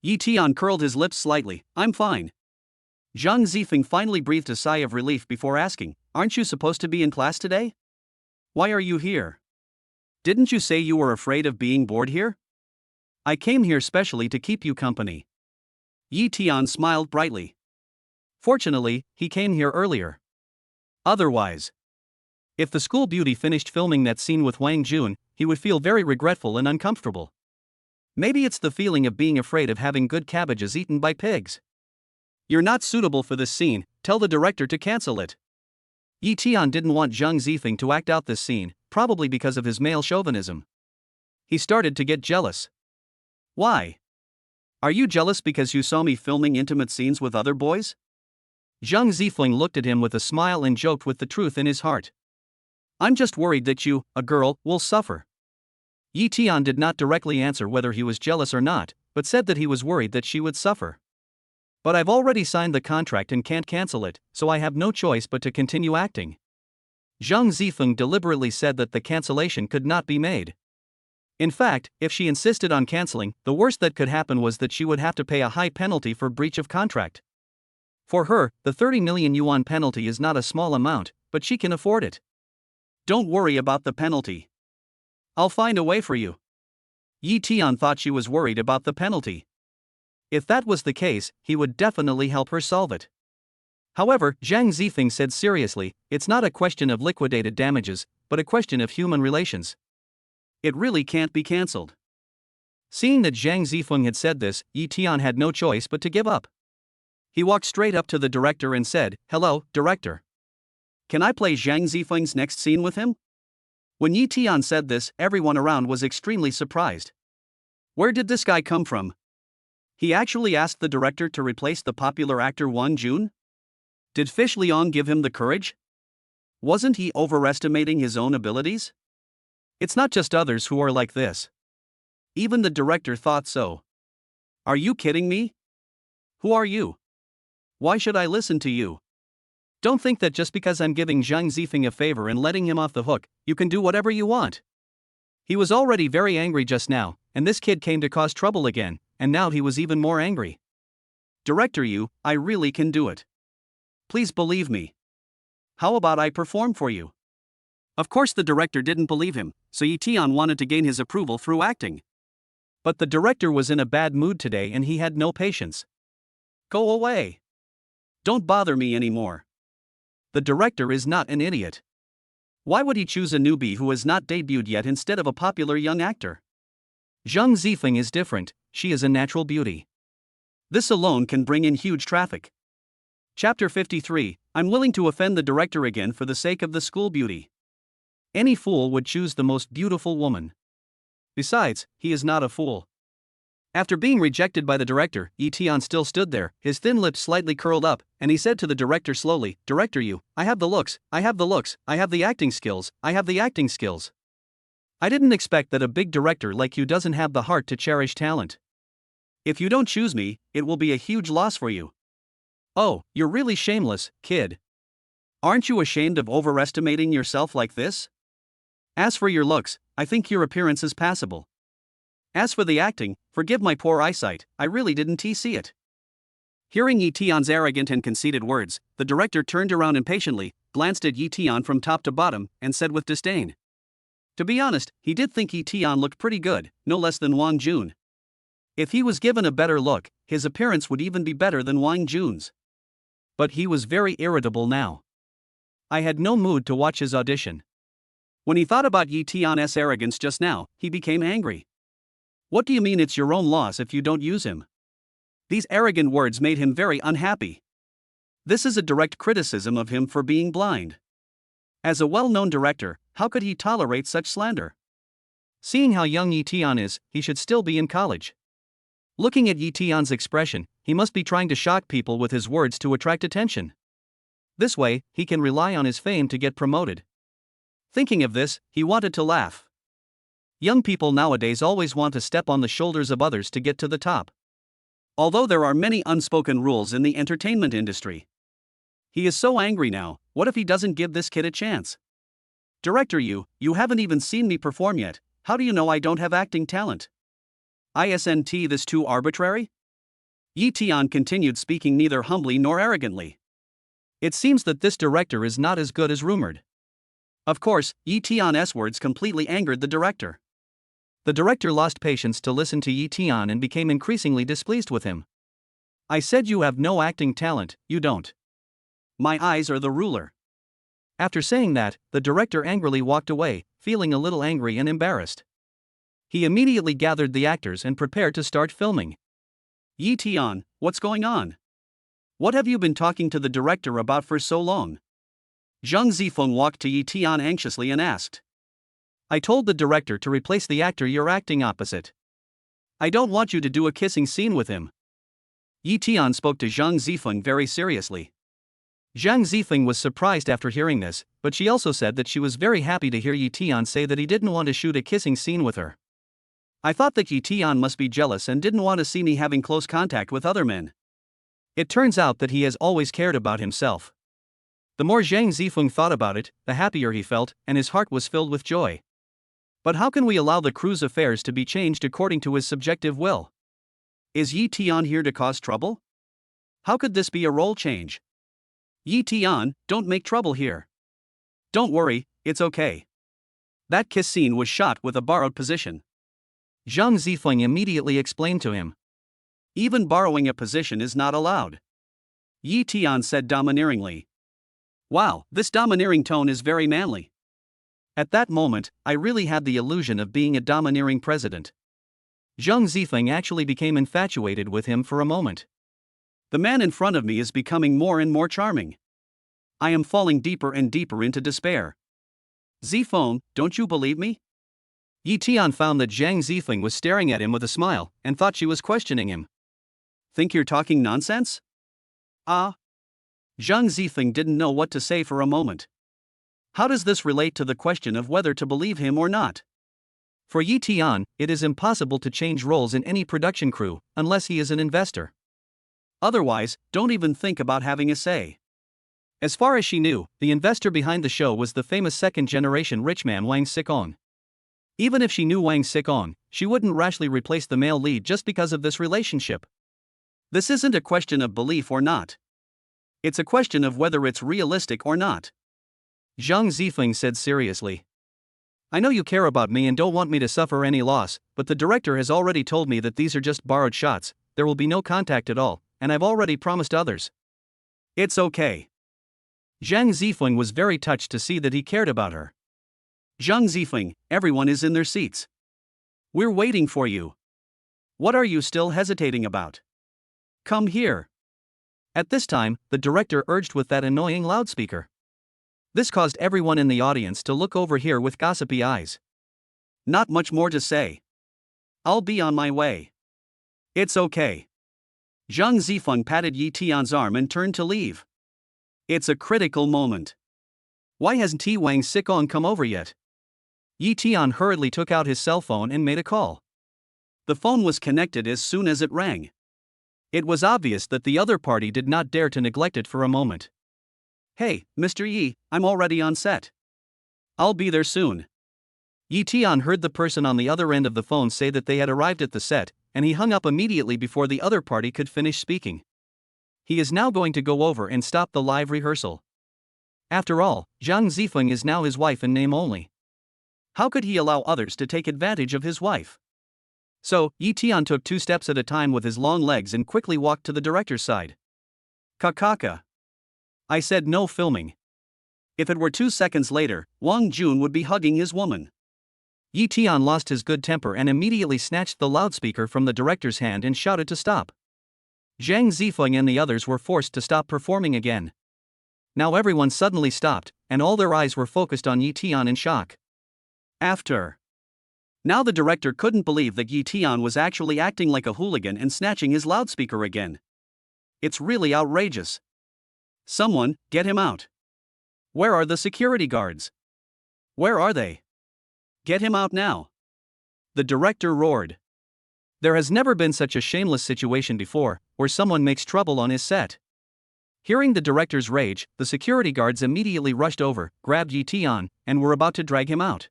Yi Tian curled his lips slightly. I'm fine. Zhang Zifeng finally breathed a sigh of relief before asking, aren't you supposed to be in class today? Why are you here? Didn't you say you were afraid of being bored here? I came here specially to keep you company. Yi Tian smiled brightly. Fortunately, he came here earlier. Otherwise, if the school beauty finished filming that scene with Wang Jun, he would feel very regretful and uncomfortable. Maybe it's the feeling of being afraid of having good cabbages eaten by pigs. You're not suitable for this scene, tell the director to cancel it. Yi Tian didn't want Zhang Zifeng to act out this scene, probably because of his male chauvinism. He started to get jealous. Why? Are you jealous because you saw me filming intimate scenes with other boys? Zhang Zifeng looked at him with a smile and joked with the truth in his heart. I'm just worried that you, a girl, will suffer. Yi Tian did not directly answer whether he was jealous or not, but said that he was worried that she would suffer. But I've already signed the contract and can't cancel it, so I have no choice but to continue acting. Zhang Zifeng deliberately said that the cancellation could not be made. In fact, if she insisted on canceling, the worst that could happen was that she would have to pay a high penalty for breach of contract. For her, the 30 million yuan penalty is not a small amount, but she can afford it. Don't worry about the penalty. I'll find a way for you. Yi Tian thought she was worried about the penalty. If that was the case, he would definitely help her solve it. However, Zhang Zifeng said seriously, it's not a question of liquidated damages, but a question of human relations. It really can't be cancelled. Seeing that Zhang Zifeng had said this, Yi Tian had no choice but to give up. He walked straight up to the director and said, hello, director. Can I play Zhang Zifeng's next scene with him? When Yi Tian said this, everyone around was extremely surprised. Where did this guy come from? He actually asked the director to replace the popular actor Wang Jun? Did Fish Liang give him the courage? Wasn't he overestimating his own abilities? It's not just others who are like this. Even the director thought so. Are you kidding me? Who are you? Why should I listen to you? Don't think that just because I'm giving Zhang Zifeng a favor and letting him off the hook, you can do whatever you want. He was already very angry just now, and this kid came to cause trouble again, and now he was even more angry. Director you, I really can do it. Please believe me. How about I perform for you? Of course the director didn't believe him, so Yi Tian wanted to gain his approval through acting. But the director was in a bad mood today and he had no patience. Go away. Don't bother me anymore. The director is not an idiot. Why would he choose a newbie who has not debuted yet instead of a popular young actor? Zhang Zifeng is different, she is a natural beauty. This alone can bring in huge traffic. Chapter 53, I'm willing to offend the director again for the sake of the school beauty. Any fool would choose the most beautiful woman. Besides, he is not a fool. After being rejected by the director, Yi Tian still stood there, his thin lips slightly curled up, and he said to the director slowly, Director you, I have the looks, I have the looks, I have the acting skills, I have the acting skills. I didn't expect that a big director like you doesn't have the heart to cherish talent. If you don't choose me, it will be a huge loss for you. Oh, you're really shameless, kid. Aren't you ashamed of overestimating yourself like this? As for your looks, I think your appearance is passable. As for the acting, forgive my poor eyesight, I really didn't see it. Hearing Yi Tian's arrogant and conceited words, the director turned around impatiently, glanced at Yi Tian from top to bottom, and said with disdain. To be honest, he did think Yi Tian looked pretty good, no less than Wang Jun. If he was given a better look, his appearance would even be better than Wang Jun's. But he was very irritable now. I had no mood to watch his audition. When he thought about Yi Tian's arrogance just now, he became angry. What do you mean it's your own loss if you don't use him? These arrogant words made him very unhappy. This is a direct criticism of him for being blind. As a well-known director, how could he tolerate such slander? Seeing how young Yi Tian is, he should still be in college. Looking at Yi Tian's expression, he must be trying to shock people with his words to attract attention. This way, he can rely on his fame to get promoted. Thinking of this, he wanted to laugh. Young people nowadays always want to step on the shoulders of others to get to the top. Although there are many unspoken rules in the entertainment industry. He is so angry now. What if he doesn't give this kid a chance? Director, you haven't even seen me perform yet. How do you know I don't have acting talent? Isn't this too arbitrary? Yi Tian continued, speaking neither humbly nor arrogantly. It seems that this director is not as good as rumored. Of course, Yi Tian's words completely angered the director. The director lost patience to listen to Yi Tian and became increasingly displeased with him. I said you have no acting talent, you don't. My eyes are the ruler. After saying that, the director angrily walked away, feeling a little angry and embarrassed. He immediately gathered the actors and prepared to start filming. Yi Tian, what's going on? What have you been talking to the director about for so long? Zhang Zifeng walked to Yi Tian anxiously and asked. I told the director to replace the actor you're acting opposite. I don't want you to do a kissing scene with him. Yi Tian spoke to Zhang Zifeng very seriously. Zhang Zifeng was surprised after hearing this, but she also said that she was very happy to hear Yi Tian say that he didn't want to shoot a kissing scene with her. I thought that Yi Tian must be jealous and didn't want to see me having close contact with other men. It turns out that he has always cared about himself. The more Zhang Zifeng thought about it, the happier he felt, and his heart was filled with joy. But how can we allow the crew's affairs to be changed according to his subjective will? Is Yi Tian here to cause trouble? How could this be a role change? Yi Tian, don't make trouble here. Don't worry, it's okay. That kiss scene was shot with a borrowed position. Zhang Zifeng immediately explained to him. Even borrowing a position is not allowed. Yi Tian said domineeringly. Wow, this domineering tone is very manly. At that moment, I really had the illusion of being a domineering president. Zhang Zifeng actually became infatuated with him for a moment. The man in front of me is becoming more and more charming. I am falling deeper and deeper into despair. Zifeng, don't you believe me? Yi Tian found that Zhang Zifeng was staring at him with a smile and thought she was questioning him. Think you're talking nonsense? Zhang Zifeng didn't know what to say for a moment. How does this relate to the question of whether to believe him or not? For Yi Tian, it is impossible to change roles in any production crew, unless he is an investor. Otherwise, don't even think about having a say. As far as she knew, the investor behind the show was the famous second-generation rich man Wang Xikong. Even if she knew Wang Xikong, she wouldn't rashly replace the male lead just because of this relationship. This isn't a question of belief or not. It's a question of whether it's realistic or not. Zhang Zifeng said seriously. I know you care about me and don't want me to suffer any loss, but the director has already told me that these are just borrowed shots, there will be no contact at all, and I've already promised others. It's okay. Zhang Zifeng was very touched to see that he cared about her. Zhang Zifeng, everyone is in their seats. We're waiting for you. What are you still hesitating about? Come here. At this time, the director urged with that annoying loudspeaker. This caused everyone in the audience to look over here with gossipy eyes. Not much more to say. I'll be on my way. It's okay. Zhang Zifeng patted Yi Tian's arm and turned to leave. It's a critical moment. Why hasn't Wang Xikong come over yet? Yi Tian hurriedly took out his cell phone and made a call. The phone was connected as soon as it rang. It was obvious that the other party did not dare to neglect it for a moment. Hey, Mr. Yi, I'm already on set. I'll be there soon. Yi Tian heard the person on the other end of the phone say that they had arrived at the set, and he hung up immediately before the other party could finish speaking. He is now going to go over and stop the live rehearsal. After all, Zhang Zifeng is now his wife in name only. How could he allow others to take advantage of his wife? So, Yi Tian took 2 steps at a time with his long legs and quickly walked to the director's side. Kakaka. I said no filming. If it were 2 seconds later, Wang Jun would be hugging his woman. Yi Tian lost his good temper and immediately snatched the loudspeaker from the director's hand and shouted to stop. Zhang Zifeng and the others were forced to stop performing again. Now everyone suddenly stopped, and all their eyes were focused on Yi Tian in shock. Now the director couldn't believe that Yi Tian was actually acting like a hooligan and snatching his loudspeaker again. It's really outrageous. Someone, get him out. Where are the security guards? Where are they? Get him out now. The director roared. There has never been such a shameless situation before, where someone makes trouble on his set. Hearing the director's rage, the security guards immediately rushed over, grabbed Yi Tian, and were about to drag him out.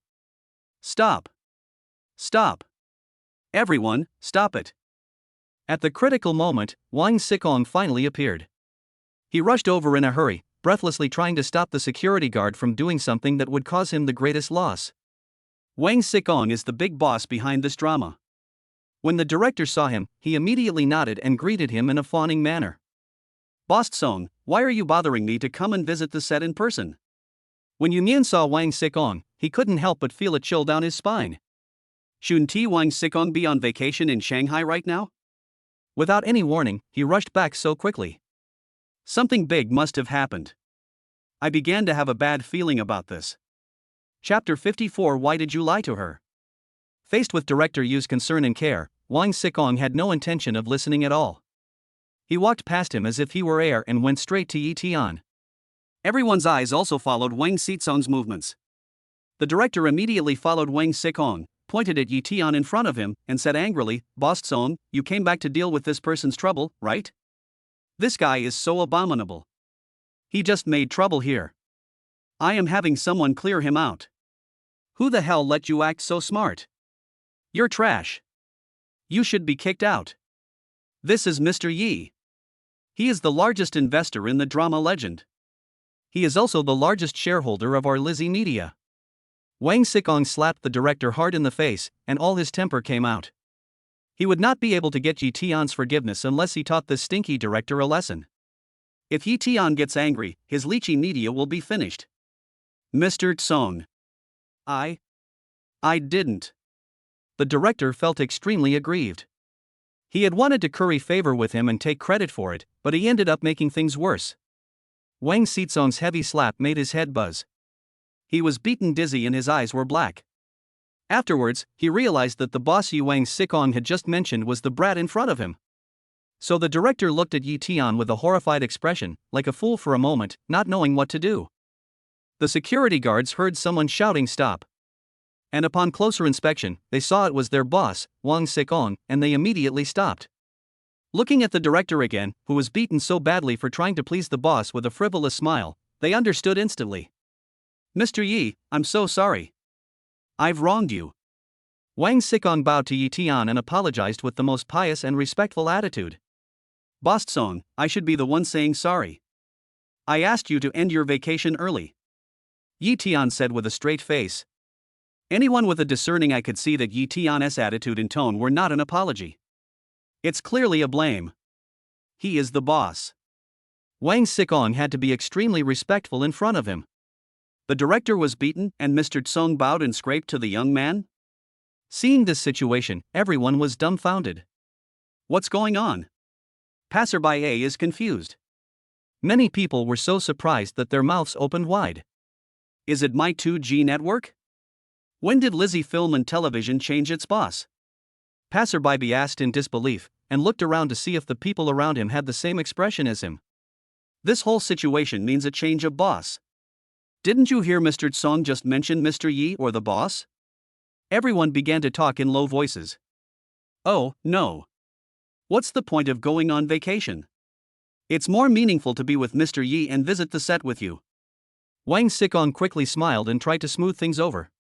Stop. Stop. Everyone, stop it. At the critical moment, Wang Sikong finally appeared. He rushed over in a hurry, breathlessly trying to stop the security guard from doing something that would cause him the greatest loss. Wang Sikong is the big boss behind this drama. When the director saw him, he immediately nodded and greeted him in a fawning manner. Boss Song, why are you bothering me to come and visit the set in person? When Yu Mian saw Wang Sikong, he couldn't help but feel a chill down his spine. Shouldn't Wang Sikong be on vacation in Shanghai right now? Without any warning, he rushed back so quickly. Something big must have happened. I began to have a bad feeling about this. Chapter 54. Why did you lie to her? Faced with Director Yu's concern and care, Wang Sikong had no intention of listening at all. He walked past him as if he were air and went straight to Yi Tian. Everyone's eyes also followed Wang Sikong's movements. The director immediately followed Wang Sikong, pointed at Yi Tian in front of him, and said angrily, Boss Song, you came back to deal with this person's trouble, right? This guy is so abominable. He just made trouble here. I am having someone clear him out. Who the hell let you act so smart? You're trash. You should be kicked out. This is Mr. Yi. He is the largest investor in the drama legend. He is also the largest shareholder of our Lizzie Media. Wang Sikong slapped the director hard in the face, and all his temper came out. He would not be able to get Yi Tian's forgiveness unless he taught this stinky director a lesson. If Yi Tian gets angry, his Lychee Media will be finished. Mr. Song. I didn't. The director felt extremely aggrieved. He had wanted to curry favor with him and take credit for it, but he ended up making things worse. Wang Sikong's heavy slap made his head buzz. He was beaten dizzy and his eyes were black. Afterwards, he realized that the boss Wang Sikong had just mentioned was the brat in front of him. So the director looked at Yi Tian with a horrified expression, like a fool for a moment, not knowing what to do. The security guards heard someone shouting stop. And upon closer inspection, they saw it was their boss, Wang Sikong, and they immediately stopped. Looking at the director again, who was beaten so badly for trying to please the boss with a frivolous smile, they understood instantly. Mr. Yi, I'm so sorry. I've wronged you. Wang Sikong bowed to Yi Tian and apologized with the most pious and respectful attitude. Boss Song, I should be the one saying sorry. I asked you to end your vacation early. Yi Tian said with a straight face. Anyone with a discerning eye could see that Yi Tian's attitude and tone were not an apology. It's clearly a blame. He is the boss. Wang Sikong had to be extremely respectful in front of him. The director was beaten and Mr. Song bowed and scraped to the young man? Seeing this situation, everyone was dumbfounded. What's going on? Passerby A is confused. Many people were so surprised that their mouths opened wide. Is it my 2G network? When did Lizzie Film and Television change its boss? Passerby B asked in disbelief, and looked around to see if the people around him had the same expression as him. This whole situation means a change of boss. Didn't you hear Mr. Song just mention Mr. Yi or the boss? Everyone began to talk in low voices. Oh, no. What's the point of going on vacation? It's more meaningful to be with Mr. Yi and visit the set with you. Wang Sikong quickly smiled and tried to smooth things over.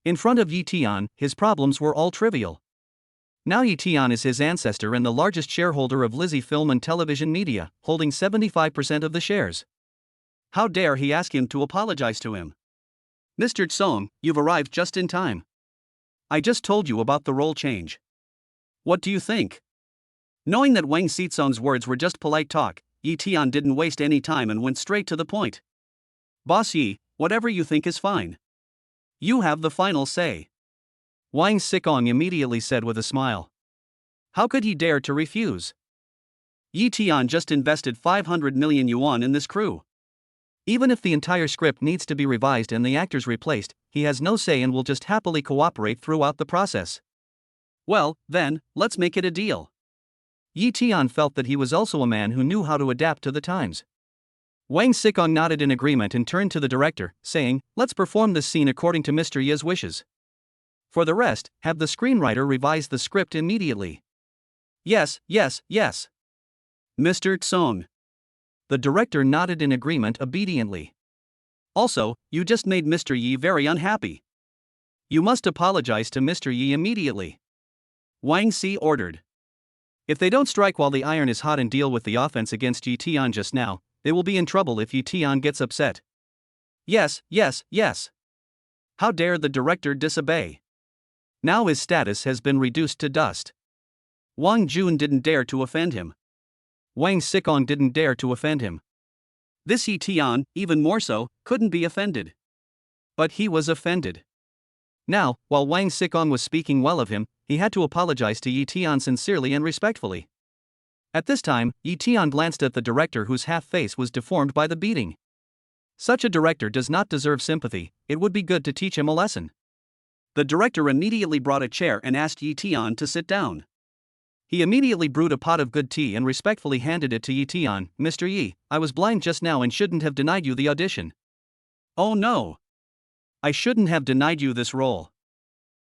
In front of Yi Tian, his problems were all trivial. Now Yi Tian is his ancestor and the largest shareholder of Lizzie Film and Television Media, holding 75% of the shares. How dare he ask him to apologize to him? Mr. Song, you've arrived just in time. I just told you about the role change. What do you think? Knowing that Wang Sikong's words were just polite talk, Yi Tian didn't waste any time and went straight to the point. Boss Yi, whatever you think is fine. You have the final say. Wang Sikong immediately said with a smile. How could he dare to refuse? Yi Tian just invested 500 million yuan in this crew. Even if the entire script needs to be revised and the actors replaced, he has no say and will just happily cooperate throughout the process. Well, then, let's make it a deal. Yi Tian felt that he was also a man who knew how to adapt to the times. Wang Sikong nodded in agreement and turned to the director, saying, "Let's perform this scene according to Mr. Ye's wishes. For the rest, have the screenwriter revise the script immediately." "Yes, yes, yes, Mr. Tsong." The director nodded in agreement obediently. "Also, you just made Mr. Ye very unhappy. You must apologize to Mr. Ye immediately," Wang Si ordered. "If they don't strike while the iron is hot and deal with the offense against Yi Tian just now, they will be in trouble if Yi Tian gets upset." "Yes, yes, yes." How dare the director disobey? Now his status has been reduced to dust. Wang Jun didn't dare to offend him. Wang Sikong didn't dare to offend him. This Yi Tian, even more so, couldn't be offended. But he was offended. Now, while Wang Sikong was speaking well of him, he had to apologize to Yi Tian sincerely and respectfully. At this time, Yi Tian glanced at the director whose half-face was deformed by the beating. Such a director does not deserve sympathy, it would be good to teach him a lesson. The director immediately brought a chair and asked Yi Tian to sit down. He immediately brewed a pot of good tea and respectfully handed it to Yi Tian. "Mr. Yi, I was blind just now and shouldn't have denied you the audition." "Oh no. I shouldn't have denied you this role.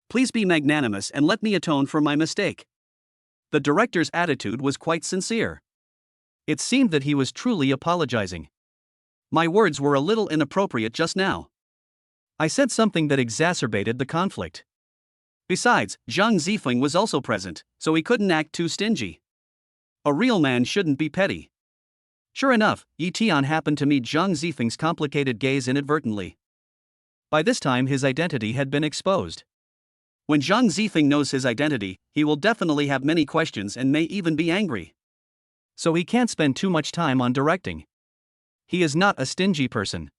Please be magnanimous and let me atone for my mistake." The director's attitude was quite sincere. It seemed that he was truly apologizing. "My words were a little inappropriate just now. I said something that exacerbated the conflict. Besides, Zhang Zifeng was also present, so he couldn't act too stingy. A real man shouldn't be petty." Sure enough, Yi Tian happened to meet Zhang Zifeng's complicated gaze inadvertently. By this time his identity had been exposed. When Zhang Zifeng knows his identity, he will definitely have many questions and may even be angry. So he can't spend too much time on directing. He is not a stingy person.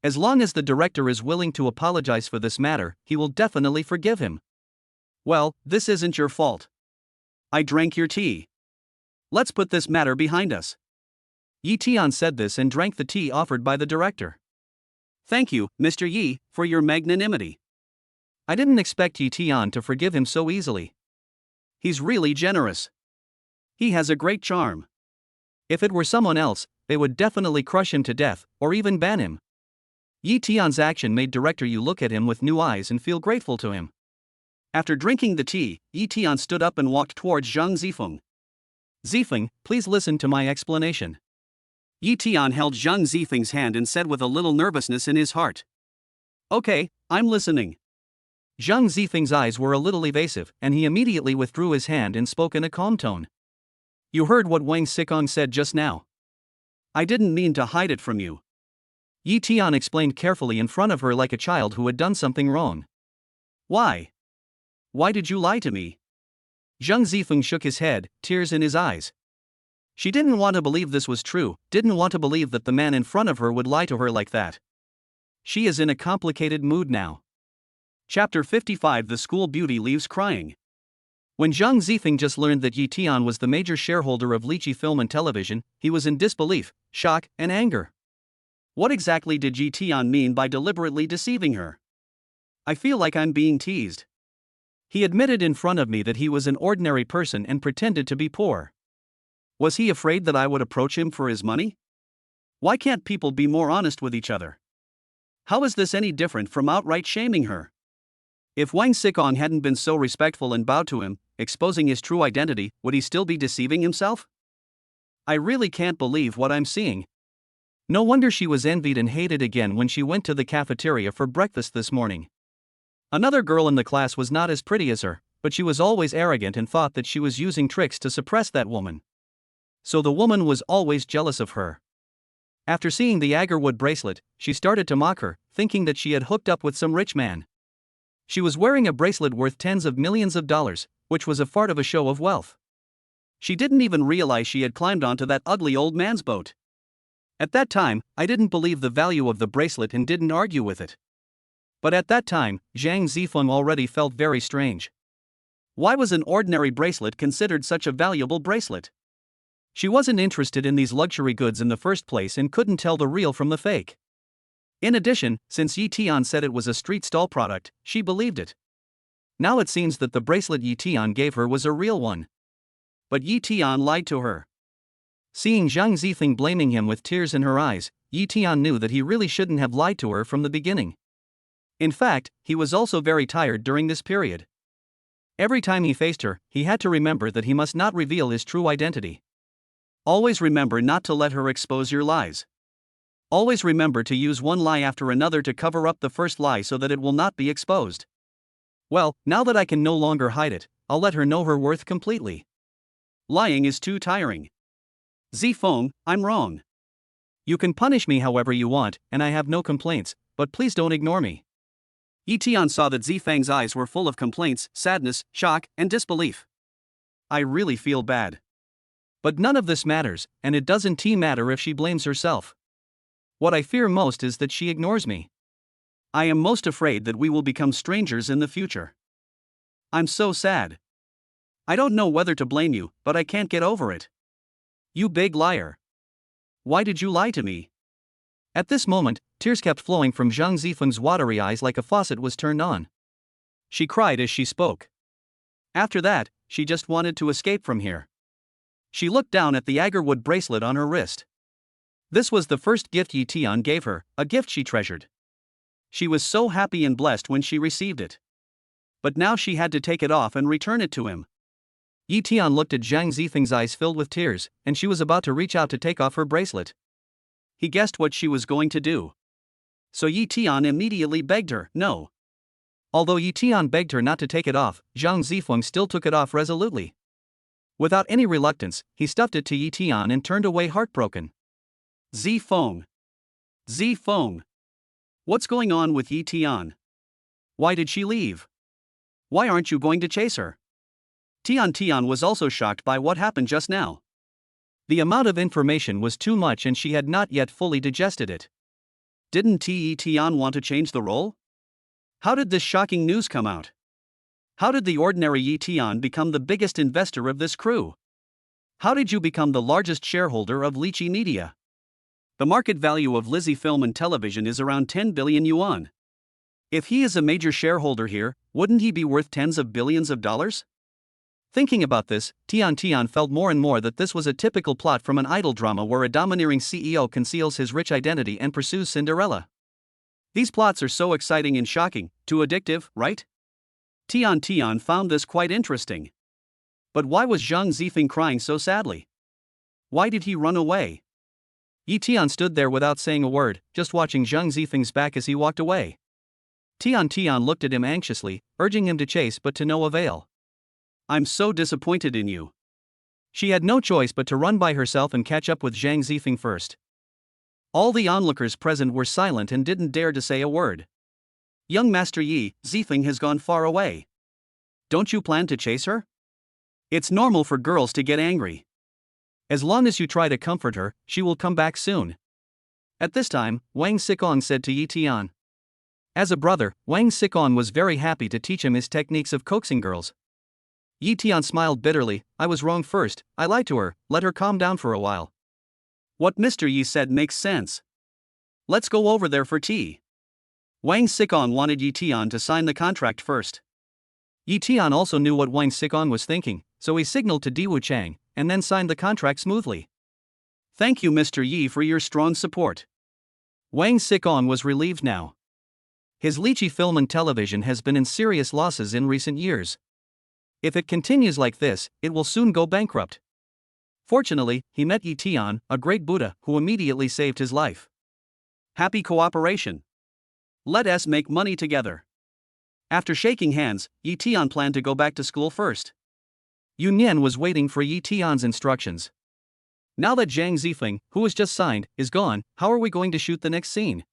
As long as the director is willing to apologize for this matter, he will definitely forgive him. "Well, this isn't your fault. I drank your tea. Let's put this matter behind us." Yi Tian said this and drank the tea offered by the director. "Thank you, Mr. Yi, for your magnanimity. I didn't expect Yi Tian to forgive him so easily. He's really generous. He has a great charm. If it were someone else, they would definitely crush him to death, or even ban him." Yi Tian's action made Director Yu look at him with new eyes and feel grateful to him. After drinking the tea, Yi Tian stood up and walked towards Zhang Zifeng. "Zifeng, please listen to my explanation." Yi Tian held Zhang Zifeng's hand and said with a little nervousness in his heart, "Okay, I'm listening." Zhang Zifeng's eyes were a little evasive, and he immediately withdrew his hand and spoke in a calm tone. "You heard what Wang Sikong said just now. I didn't mean to hide it from you." Yi Tian explained carefully in front of her like a child who had done something wrong. "Why? Why did you lie to me?" Zhang Zifeng shook his head, tears in his eyes. She didn't want to believe this was true, didn't want to believe that the man in front of her would lie to her like that. She is in a complicated mood now. Chapter 55. The School Beauty Leaves Crying. When Zhang Zifeng just learned that Yi Tian was the major shareholder of Lychee Film and Television, he was in disbelief, shock, and anger. What exactly did Yi Tian mean by deliberately deceiving her? "I feel like I'm being teased. He admitted in front of me that he was an ordinary person and pretended to be poor. Was he afraid that I would approach him for his money? Why can't people be more honest with each other? How is this any different from outright shaming her?" If Wang Sikong hadn't been so respectful and bowed to him, exposing his true identity, would he still be deceiving himself? I really can't believe what I'm seeing. No wonder she was envied and hated again when she went to the cafeteria for breakfast this morning. Another girl in the class was not as pretty as her, but she was always arrogant and thought that she was using tricks to suppress that woman. So the woman was always jealous of her. After seeing the agarwood bracelet, she started to mock her, thinking that she had hooked up with some rich man. She was wearing a bracelet worth tens of millions of dollars, which was a fart of a show of wealth. She didn't even realize she had climbed onto that ugly old man's boat. At that time, I didn't believe the value of the bracelet and didn't argue with it. But at that time, Zhang Zifeng already felt very strange. Why was an ordinary bracelet considered such a valuable bracelet? She wasn't interested in these luxury goods in the first place and couldn't tell the real from the fake. In addition, since Yi Tian said it was a street stall product, she believed it. Now it seems that the bracelet Yi Tian gave her was a real one. But Yi Tian lied to her. Seeing Zhang Zifeng blaming him with tears in her eyes, Yi Tian knew that he really shouldn't have lied to her from the beginning. In fact, he was also very tired during this period. Every time he faced her, he had to remember that he must not reveal his true identity. Always remember not to let her expose your lies. Always remember to use one lie after another to cover up the first lie so that it will not be exposed. Well, now that I can no longer hide it, I'll let her know her worth completely. Lying is too tiring. Zifeng, I'm wrong. You can punish me however you want, and I have no complaints, but please don't ignore me. Yi Tian saw that Zifeng's eyes were full of complaints, sadness, shock, and disbelief. I really feel bad. But none of this matters, and it doesn't matter if she blames herself. What I fear most is that she ignores me. I am most afraid that we will become strangers in the future. I'm so sad. I don't know whether to blame you, but I can't get over it. You big liar. Why did you lie to me? At this moment, tears kept flowing from Zhang Zifeng's watery eyes like a faucet was turned on. She cried as she spoke. After that, she just wanted to escape from here. She looked down at the agarwood bracelet on her wrist. This was the first gift Yi Tian gave her, a gift she treasured. She was so happy and blessed when she received it. But now she had to take it off and return it to him. Yi Tian looked at Zhang Zifeng's eyes filled with tears, and she was about to reach out to take off her bracelet. He guessed what she was going to do. So Yi Tian immediately begged her, no. Although Yi Tian begged her not to take it off, Zhang Zifeng still took it off resolutely. Without any reluctance, he stuffed it to Yi Tian and turned away heartbroken. Zifeng. Zifeng. What's going on with Yi Tian? Why did she leave? Why aren't you going to chase her? Tian was also shocked by what happened just now. The amount of information was too much and she had not yet fully digested it. Didn't Tian want to change the role? How did this shocking news come out? How did the ordinary Yi Tian become the biggest investor of this crew? How did you become the largest shareholder of Lychee Media? The market value of Lizzie Film and Television is around 10 billion yuan. If he is a major shareholder here, wouldn't he be worth tens of billions of dollars? Thinking about this, Tian felt more and more that this was a typical plot from an idol drama where a domineering CEO conceals his rich identity and pursues Cinderella. These plots are so exciting and shocking, too addictive, right? Tian found this quite interesting. But why was Zhang Zifeng crying so sadly? Why did he run away? Yi Tian stood there without saying a word, just watching Zhang Zifeng's back as he walked away. Tian looked at him anxiously, urging him to chase but to no avail. I'm so disappointed in you. She had no choice but to run by herself and catch up with Zhang Zifeng first. All the onlookers present were silent and didn't dare to say a word. Young Master Yi, Zifeng has gone far away. Don't you plan to chase her? It's normal for girls to get angry. As long as you try to comfort her, she will come back soon. At this time, Wang Xikong said to Yi Tian. As a brother, Wang Xikong was very happy to teach him his techniques of coaxing girls. Yi Tian smiled bitterly. I was wrong first, I lied to her, let her calm down for a while. What Mr. Yi said makes sense. Let's go over there for tea. Wang Xikong wanted Yi Tian to sign the contract first. Yi Tian also knew what Wang Xikong was thinking, so he signaled to Diwu Chang, and then signed the contract smoothly. Thank you Mr. Yi for your strong support. Wang Xikong was relieved now. His Lychee Film and Television has been in serious losses in recent years. If it continues like this, it will soon go bankrupt. Fortunately, he met Yi Tian, a great Buddha, who immediately saved his life. Happy cooperation. Let us make money together. After shaking hands, Yi Tian planned to go back to school first. Yun Yan was waiting for Yi Tian's instructions. Now that Zhang Zifeng, who was just signed, is gone, how are we going to shoot the next scene?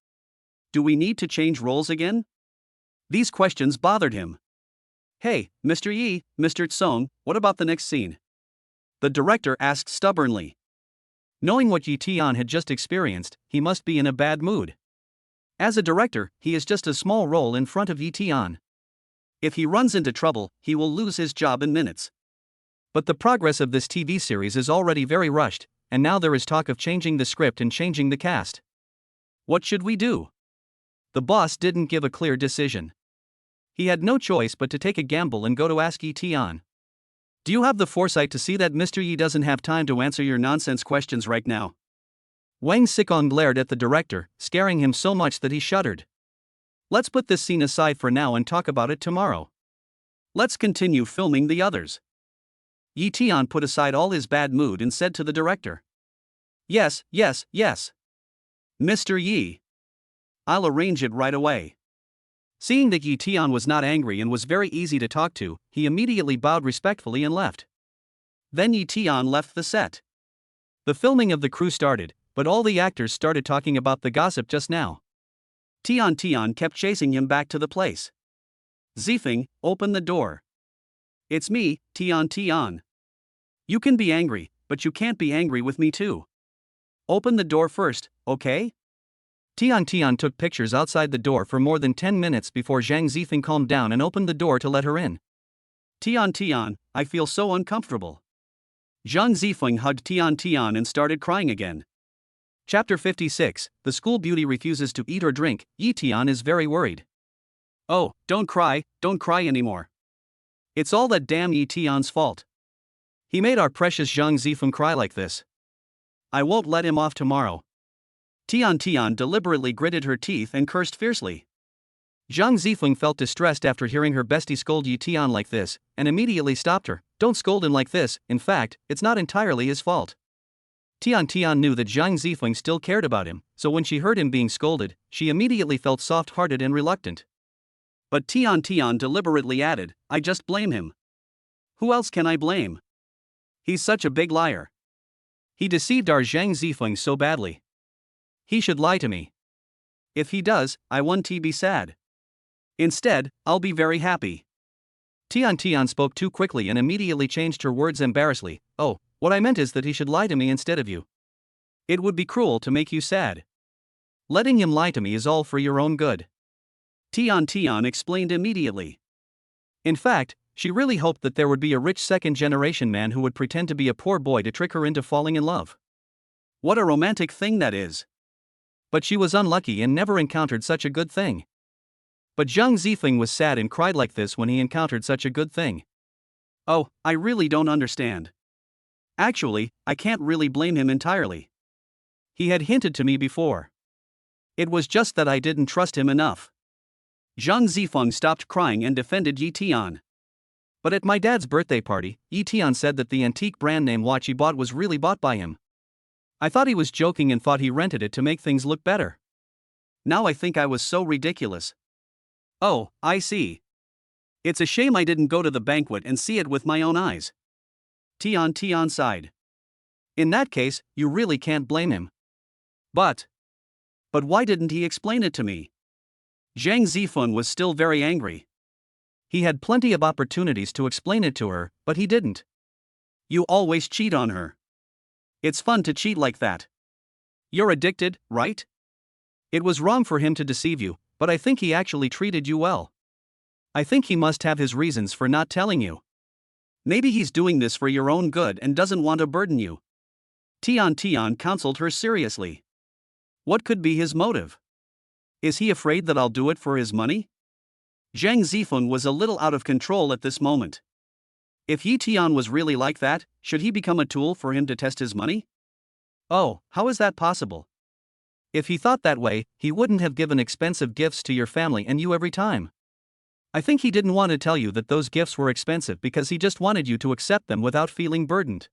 Do we need to change roles again? These questions bothered him. Hey, Mr. Yi, Mr. Tsong, what about the next scene? The director asked stubbornly. Knowing what Yi Tian had just experienced, he must be in a bad mood. As a director, he is just a small role in front of Yi Tian. If he runs into trouble, he will lose his job in minutes. But the progress of this TV series is already very rushed, and now there is talk of changing the script and changing the cast. What should we do? The boss didn't give a clear decision. He had no choice but to take a gamble and go to ask Yi Tian. Do you have the foresight to see that Mr. Yi doesn't have time to answer your nonsense questions right now? Wang Xikong glared at the director, scaring him so much that he shuddered. Let's put this scene aside for now and talk about it tomorrow. Let's continue filming the others. Yi Tian put aside all his bad mood and said to the director. Yes, yes, yes. Mr. Yi. I'll arrange it right away. Seeing that Yi Tian was not angry and was very easy to talk to, he immediately bowed respectfully and left. Then Yi Tian left the set. The filming of the crew started, but all the actors started talking about the gossip just now. Tian kept chasing him back to the place. Zifeng, open the door. It's me, Tian. You can be angry, but you can't be angry with me too. Open the door first, okay? Tian took pictures outside the door for more than 10 minutes before Zhang Zifeng calmed down and opened the door to let her in. Tian, I feel so uncomfortable. Zhang Zifeng hugged Tian and started crying again. Chapter 56, The School Beauty Refuses to Eat or Drink. Yi Tian is very worried. Oh, don't cry anymore. It's all that damn Yi Tian's fault. He made our precious Zhang Zifeng cry like this. I won't let him off tomorrow. Tian deliberately gritted her teeth and cursed fiercely. Zhang Zifeng felt distressed after hearing her bestie scold Yi Tian like this, and immediately stopped her. Don't scold him like this, in fact, it's not entirely his fault. Tian knew that Zhang Zifeng still cared about him, so when she heard him being scolded, she immediately felt soft-hearted and reluctant. But Tian deliberately added, I just blame him. Who else can I blame? He's such a big liar. He deceived our Zhang Zifeng so badly. He should lie to me. If he does, I won't be sad. Instead, I'll be very happy. Tian spoke too quickly and immediately changed her words embarrassedly. Oh, what I meant is that he should lie to me instead of you. It would be cruel to make you sad. Letting him lie to me is all for your own good. Tian explained immediately. In fact, she really hoped that there would be a rich second-generation man who would pretend to be a poor boy to trick her into falling in love. What a romantic thing that is. But she was unlucky and never encountered such a good thing. But Zhang Zifeng was sad and cried like this when he encountered such a good thing. Oh, I really don't understand. Actually, I can't really blame him entirely. He had hinted to me before. It was just that I didn't trust him enough. Zhang Zifeng stopped crying and defended Yi Tian. But at my dad's birthday party, Yi Tian said that the antique brand name watch he bought was really bought by him. I thought he was joking and thought he rented it to make things look better. Now I think I was so ridiculous. Oh, I see. It's a shame I didn't go to the banquet and see it with my own eyes. Tian sighed. In that case, you really can't blame him. But why didn't he explain it to me? Zhang Zifeng was still very angry. He had plenty of opportunities to explain it to her, but he didn't. You always cheat on her. It's fun to cheat like that. You're addicted, right? It was wrong for him to deceive you, but I think he actually treated you well. I think he must have his reasons for not telling you. Maybe he's doing this for your own good and doesn't want to burden you. Tian counseled her seriously. What could be his motive? Is he afraid that I'll do it for his money? Zhang Zifeng was a little out of control at this moment. If Yi Tian was really like that, should he become a tool for him to test his money? Oh, how is that possible? If he thought that way, he wouldn't have given expensive gifts to your family and you every time. I think he didn't want to tell you that those gifts were expensive because he just wanted you to accept them without feeling burdened.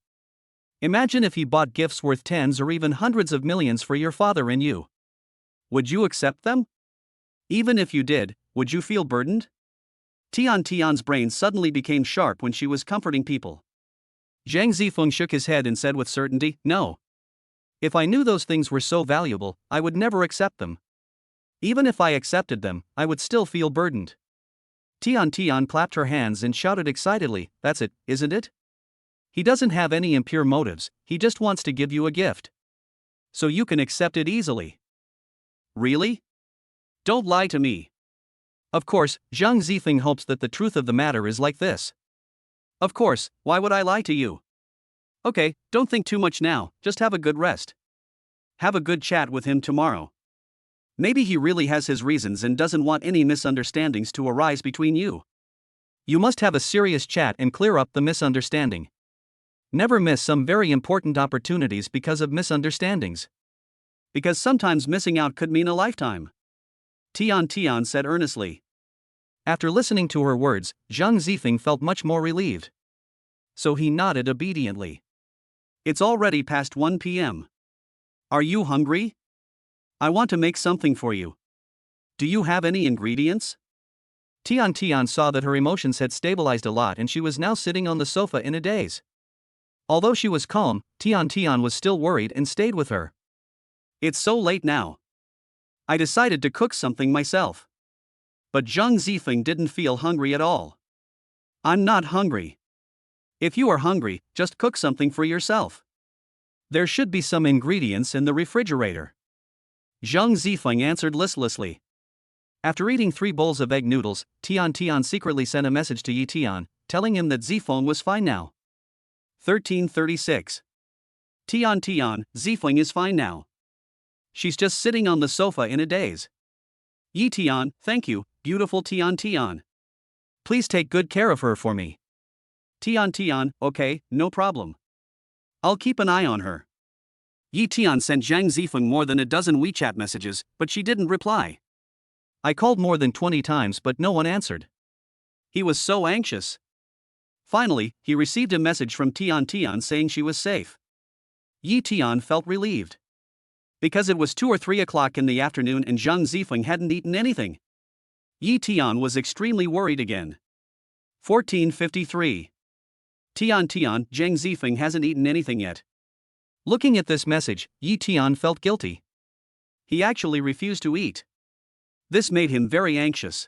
Imagine if he bought gifts worth tens or even hundreds of millions for your father and you. Would you accept them? Even if you did, would you feel burdened? Tian's brain suddenly became sharp when she was comforting people. Zhang Zifeng shook his head and said with certainty, no. If I knew those things were so valuable, I would never accept them. Even if I accepted them, I would still feel burdened. Tian clapped her hands and shouted excitedly, that's it, isn't it? He doesn't have any impure motives, he just wants to give you a gift. So you can accept it easily. Really? Don't lie to me. Of course, Zhang Zifeng hopes that the truth of the matter is like this. Of course, why would I lie to you? Okay, don't think too much now, just have a good rest. Have a good chat with him tomorrow. Maybe he really has his reasons and doesn't want any misunderstandings to arise between you. You must have a serious chat and clear up the misunderstanding. Never miss some very important opportunities because of misunderstandings. Because sometimes missing out could mean a lifetime. Tian said earnestly. After listening to her words, Zhang Zifeng felt much more relieved. So he nodded obediently. It's already past 1 p.m. Are you hungry? I want to make something for you. Do you have any ingredients? Tian saw that her emotions had stabilized a lot and she was now sitting on the sofa in a daze. Although she was calm, Tian was still worried and stayed with her. It's so late now. I decided to cook something myself. But Zhang Zifeng didn't feel hungry at all. I'm not hungry. If you are hungry, just cook something for yourself. There should be some ingredients in the refrigerator. Zhang Zifeng answered listlessly. After eating 3 bowls of egg noodles, Tian secretly sent a message to Yi Tian, telling him that Zifeng was fine now. 1336. Tian, Zifeng is fine now. She's just sitting on the sofa in a daze. Yi Tian, thank you, beautiful Tian. Please take good care of her for me. Tian, okay, no problem. I'll keep an eye on her. Yi Tian sent Zhang Zifeng more than a dozen WeChat messages, but she didn't reply. I called more than 20 times but no one answered. He was so anxious. Finally, he received a message from Tian saying she was safe. Yi Tian felt relieved. Because it was 2 or 3 o'clock in the afternoon and Zhang Zifeng hadn't eaten anything. Yi Tian was extremely worried again. 1453. Tian, Zhang Zifeng hasn't eaten anything yet. Looking at this message, Yi Tian felt guilty. He actually refused to eat. This made him very anxious.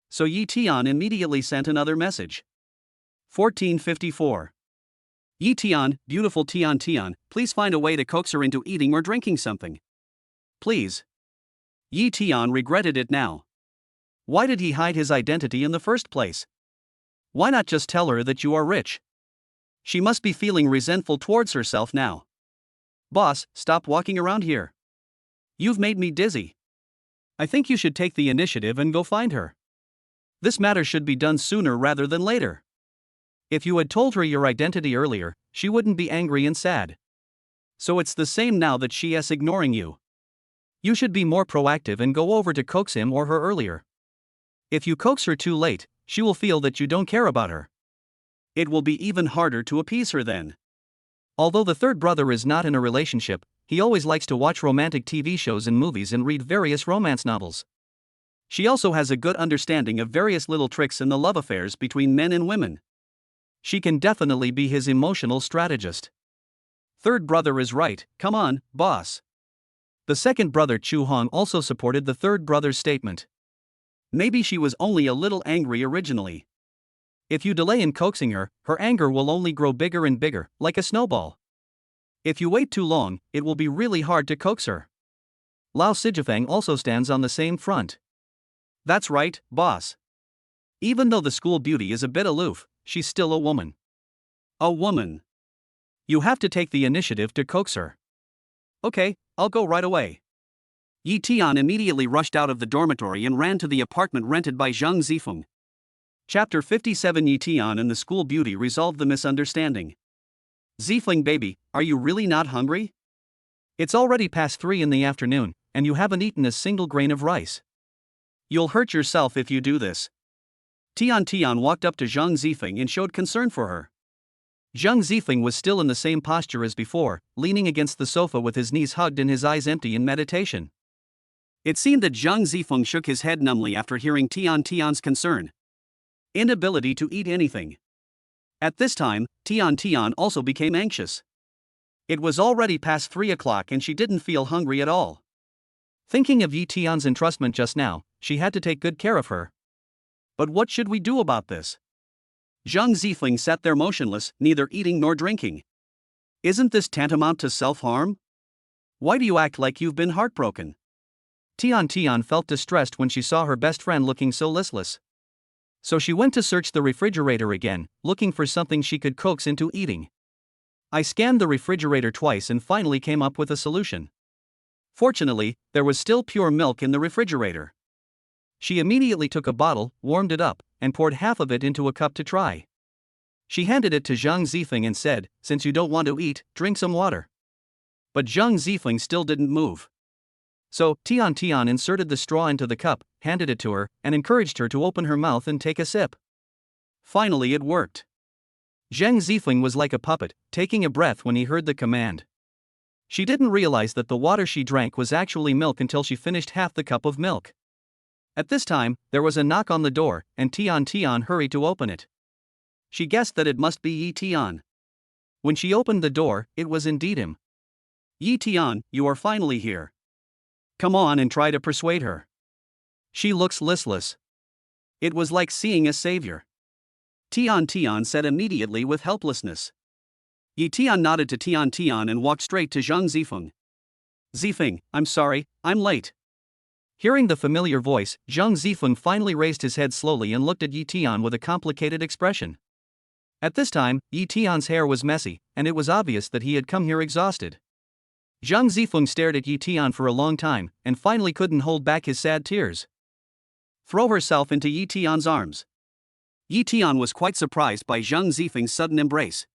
So Yi Tian immediately sent another message. 1454. Yi Tian, beautiful Tian, please find a way to coax her into eating or drinking something. Please. Yi Tian regretted it now. Why did he hide his identity in the first place? Why not just tell her that you are rich? She must be feeling resentful towards herself now. Boss, stop walking around here. You've made me dizzy. I think you should take the initiative and go find her. This matter should be done sooner rather than later. If you had told her your identity earlier, she wouldn't be angry and sad. So it's the same now that she is ignoring you. You should be more proactive and go over to coax him or her earlier. If you coax her too late, she will feel that you don't care about her. It will be even harder to appease her then. Although the third brother is not in a relationship, he always likes to watch romantic TV shows and movies and read various romance novels. She also has a good understanding of various little tricks in the love affairs between men and women. She can definitely be his emotional strategist. Third brother is right, come on, boss. The second brother Chu Hong also supported the third brother's statement. Maybe she was only a little angry originally. If you delay in coaxing her, her anger will only grow bigger and bigger, like a snowball. If you wait too long, it will be really hard to coax her. Lao Sijafang also stands on the same front. That's right, boss. Even though the school beauty is a bit aloof, she's still a woman. A woman. You have to take the initiative to coax her. Okay, I'll go right away. Yi Tian immediately rushed out of the dormitory and ran to the apartment rented by Zhang Zifeng. Chapter 57. Yi Tian and the school beauty resolved the misunderstanding. Zifeng baby, are you really not hungry? It's already past 3 in the afternoon, and you haven't eaten a single grain of rice. You'll hurt yourself if you do this. Tian walked up to Zhang Zifeng and showed concern for her. Zhang Zifeng was still in the same posture as before, leaning against the sofa with his knees hugged and his eyes empty in meditation. It seemed that Zhang Zifeng shook his head numbly after hearing Tian's concern. Inability to eat anything. At this time, Tian also became anxious. It was already past 3 o'clock and she didn't feel hungry at all. Thinking of Yi Tian's entrustment just now, she had to take good care of her. But what should we do about this? Zhang Zifeng sat there motionless, neither eating nor drinking. Isn't this tantamount to self-harm? Why do you act like you've been heartbroken? Tian felt distressed when she saw her best friend looking so listless. So she went to search the refrigerator again, looking for something she could coax into eating. I scanned the refrigerator twice and finally came up with a solution. Fortunately, there was still pure milk in the refrigerator. She immediately took a bottle, warmed it up, and poured half of it into a cup to try. She handed it to Zhang Zifeng and said, "Since you don't want to eat, drink some water." But Zhang Zifeng still didn't move. So, Tian Tian inserted the straw into the cup, handed it to her, and encouraged her to open her mouth and take a sip. Finally it worked. Zhang Zifeng was like a puppet, taking a breath when he heard the command. She didn't realize that the water she drank was actually milk until she finished half the cup of milk. At this time, there was a knock on the door, and Tian Tian hurried to open it. She guessed that it must be Yi Tian. When she opened the door, it was indeed him. "Yi Tian, you are finally here. Come on and try to persuade her. She looks listless." It was like seeing a savior. Tian Tian said immediately with helplessness. Yi Tian nodded to Tian Tian and walked straight to Zhang Zifeng. "Zifeng, I'm sorry, I'm late." Hearing the familiar voice, Zhang Zifeng finally raised his head slowly and looked at Yi Tian with a complicated expression. At this time, Yi Tian's hair was messy, and it was obvious that he had come here exhausted. Zhang Zifeng stared at Yi Tian for a long time, and finally couldn't hold back his sad tears. "Throw herself into Yi Tian's arms." Yi Tian was quite surprised by Zhang Zifeng's sudden embrace.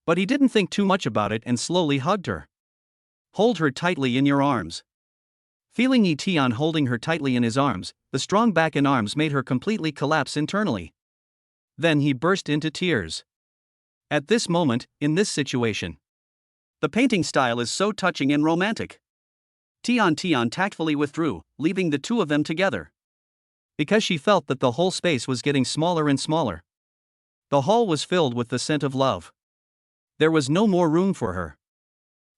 But he didn't think too much about it and slowly hugged her. "Hold her tightly in your arms." Feeling Yi Tian holding her tightly in his arms, the strong back and arms made her completely collapse internally. Then he burst into tears. At this moment, in this situation, the painting style is so touching and romantic. Tian Tian tactfully withdrew, leaving the two of them together. Because she felt that the whole space was getting smaller and smaller. The hall was filled with the scent of love. There was no more room for her.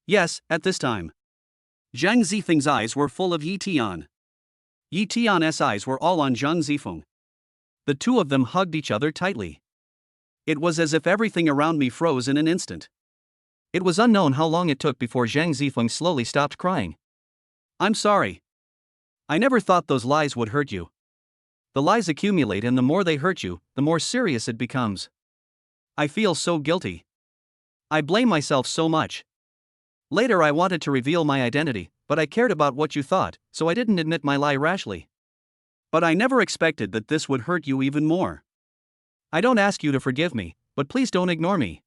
Yes, at this time, Zhang Zifeng's eyes were full of Yi Tian. Yi Tian's eyes were all on Zhang Zifeng. The two of them hugged each other tightly. It was as if everything around me froze in an instant. It was unknown how long it took before Zhang Zifeng slowly stopped crying. "I'm sorry. I never thought those lies would hurt you. The lies accumulate, and the more they hurt you, the more serious it becomes. I feel so guilty. I blame myself so much. Later I wanted to reveal my identity, but I cared about what you thought, so I didn't admit my lie rashly. But I never expected that this would hurt you even more. I don't ask you to forgive me, but please don't ignore me.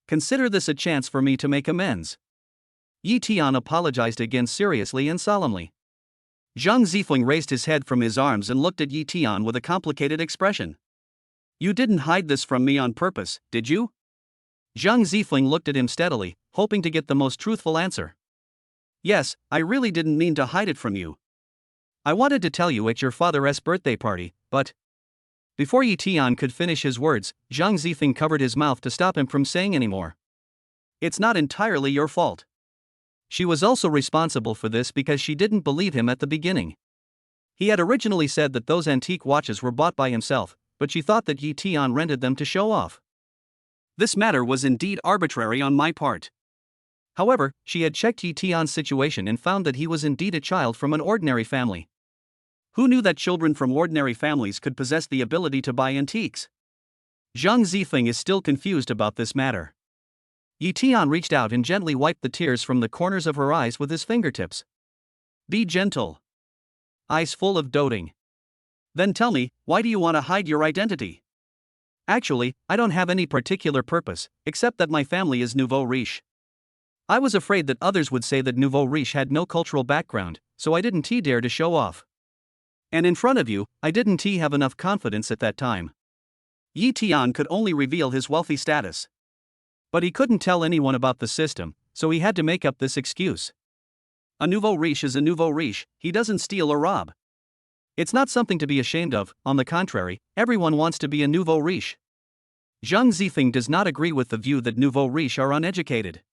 Consider this a chance for me to make amends." Yi Tian apologized again seriously and solemnly. Zhang Zifeng raised his head from his arms and looked at Yi Tian with a complicated expression. "You didn't hide this from me on purpose, did you?" Zhang Zifeng looked at him steadily, hoping to get the most truthful answer. "Yes, I really didn't mean to hide it from you. I wanted to tell you at your father's birthday party, but..." Before Yi Tian could finish his words, Zhang Zifeng covered his mouth to stop him from saying anymore. "It's not entirely your fault. She was also responsible for this because she didn't believe him at the beginning. He had originally said that those antique watches were bought by himself, but she thought that Yi Tian rented them to show off. This matter was indeed arbitrary on my part. However, she had checked Yi Tian's situation and found that he was indeed a child from an ordinary family. Who knew that children from ordinary families could possess the ability to buy antiques? Zhang Zifeng is still confused about this matter. Yi Tian reached out and gently wiped the tears from the corners of her eyes with his fingertips. "Be gentle. Eyes full of doting. Then tell me, why do you want to hide your identity?" "Actually, I don't have any particular purpose, except that my family is nouveau riche. I was afraid that others would say that nouveau riche had no cultural background, so I didn't dare to show off. And in front of you, I didn't have enough confidence at that time." Yi Tian could only reveal his wealthy status. But he couldn't tell anyone about the system, so he had to make up this excuse. A nouveau riche is a nouveau riche, he doesn't steal or rob. It's not something to be ashamed of, on the contrary, everyone wants to be a nouveau riche. Zhang Zifeng does not agree with the view that nouveau riche are uneducated.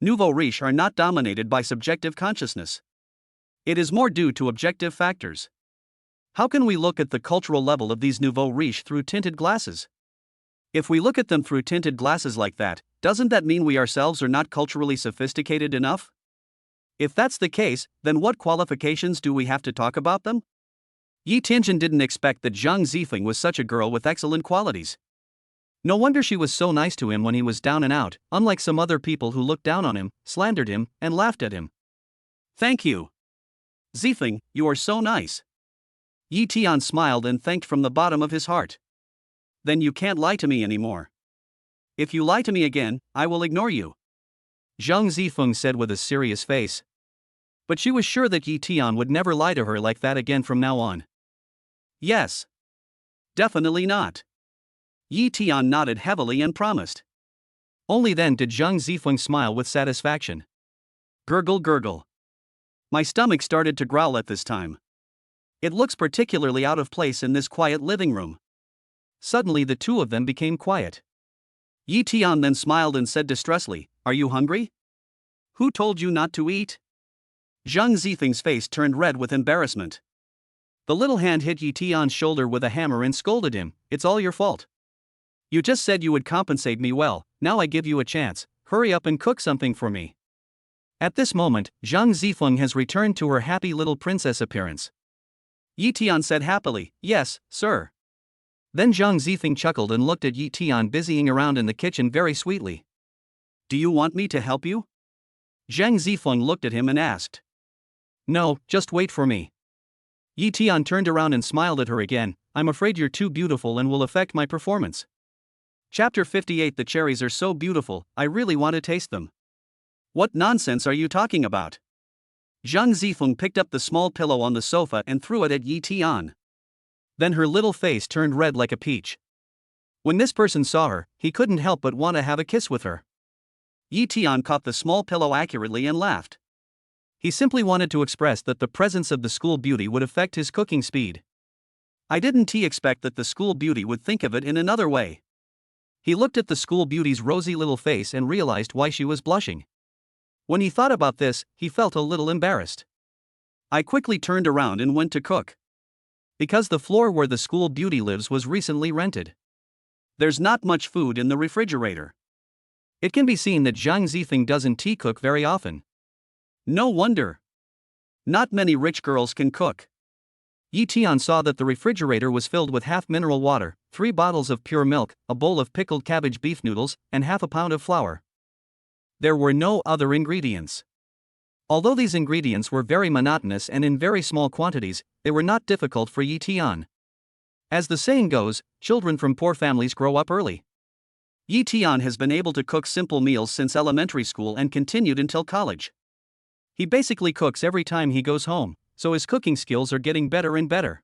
Nouveau riche are not dominated by subjective consciousness. It is more due to objective factors. How can we look at the cultural level of these nouveau riche through tinted glasses? If we look at them through tinted glasses like that, doesn't that mean we ourselves are not culturally sophisticated enough? If that's the case, then what qualifications do we have to talk about them? Yi Tianjin didn't expect that Zhang Zifeng was such a girl with excellent qualities. No wonder she was so nice to him when he was down and out, unlike some other people who looked down on him, slandered him, and laughed at him. "Thank you. Zifeng, you are so nice." Yi Tian smiled and thanked from the bottom of his heart. Then you can't lie to me anymore. If you lie to me again, I will ignore you, Zhang Zifeng said with a serious face. But she was sure that Yi Tian would never lie to her like that again from now on. Yes. Definitely not. Yi Tian nodded heavily and promised. Only then did Zhang Zifeng smile with satisfaction. Gurgle gurgle. My stomach started to growl at this time. It looks particularly out of place in this quiet living room. Suddenly the two of them became quiet. Yi Tian then smiled and said distressfully, Are you hungry? Who told you not to eat? Zhang Zifeng's face turned red with embarrassment. The little hand hit Yi Tian's shoulder with a hammer and scolded him, It's all your fault. You just said you would compensate me well, now I give you a chance, hurry up and cook something for me. At this moment, Zhang Zifeng has returned to her happy little princess appearance. Yi Tian said happily, Yes, sir. Then Zhang Zifeng chuckled and looked at Yi Tian busying around in the kitchen very sweetly. Do you want me to help you? Zhang Zifeng looked at him and asked. No, just wait for me. Yi Tian turned around and smiled at her again, I'm afraid you're too beautiful and will affect my performance. Chapter 58 The cherries are so beautiful, I really want to taste them. What nonsense are you talking about? Zhang Zifeng picked up the small pillow on the sofa and threw it at Yi Tian. Then her little face turned red like a peach. When this person saw her, he couldn't help but want to have a kiss with her. Yi Tian caught the small pillow accurately and laughed. He simply wanted to express that the presence of the school beauty would affect his cooking speed. I didn't expect that the school beauty would think of it in another way. He looked at the school beauty's rosy little face and realized why she was blushing. When he thought about this, he felt a little embarrassed. I quickly turned around and went to cook. Because the floor where the school beauty lives was recently rented. There's not much food in the refrigerator. It can be seen that Zhang Zifeng doesn't cook very often. No wonder. Not many rich girls can cook. Yi Tian saw that the refrigerator was filled with half mineral water, 3 bottles of pure milk, a bowl of pickled cabbage beef noodles, and half a pound of flour. There were no other ingredients. Although these ingredients were very monotonous and in very small quantities, they were not difficult for Yi Tian. As the saying goes, children from poor families grow up early. Yi Tian has been able to cook simple meals since elementary school and continued until college. He basically cooks every time he goes home, so his cooking skills are getting better and better.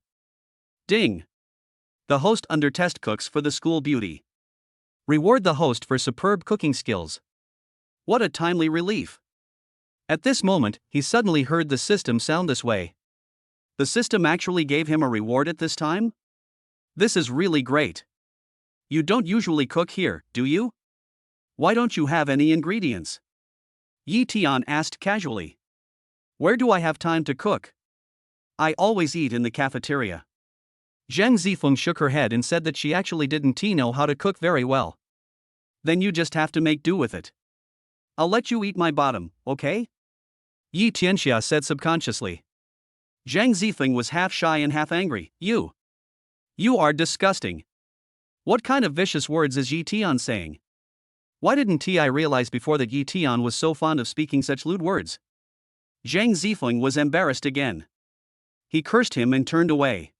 Ding! The host under test cooks for the school beauty. Reward the host for superb cooking skills. What a timely relief. At this moment, he suddenly heard the system sound this way. The system actually gave him a reward at this time? This is really great. You don't usually cook here, do you? Why don't you have any ingredients? Yi Tian asked casually. Where do I have time to cook? I always eat in the cafeteria. Zhang Zifeng shook her head and said that she actually didn't know how to cook very well. Then you just have to make do with it. I'll let you eat my bottom, okay? Yi Tianxia said subconsciously. Zhang Zifeng was half shy and half angry. You are disgusting. What kind of vicious words is Yi Tian saying? Why didn't I realize before that Yi Tian was so fond of speaking such lewd words? Zhang Zifeng was embarrassed again. He cursed him and turned away.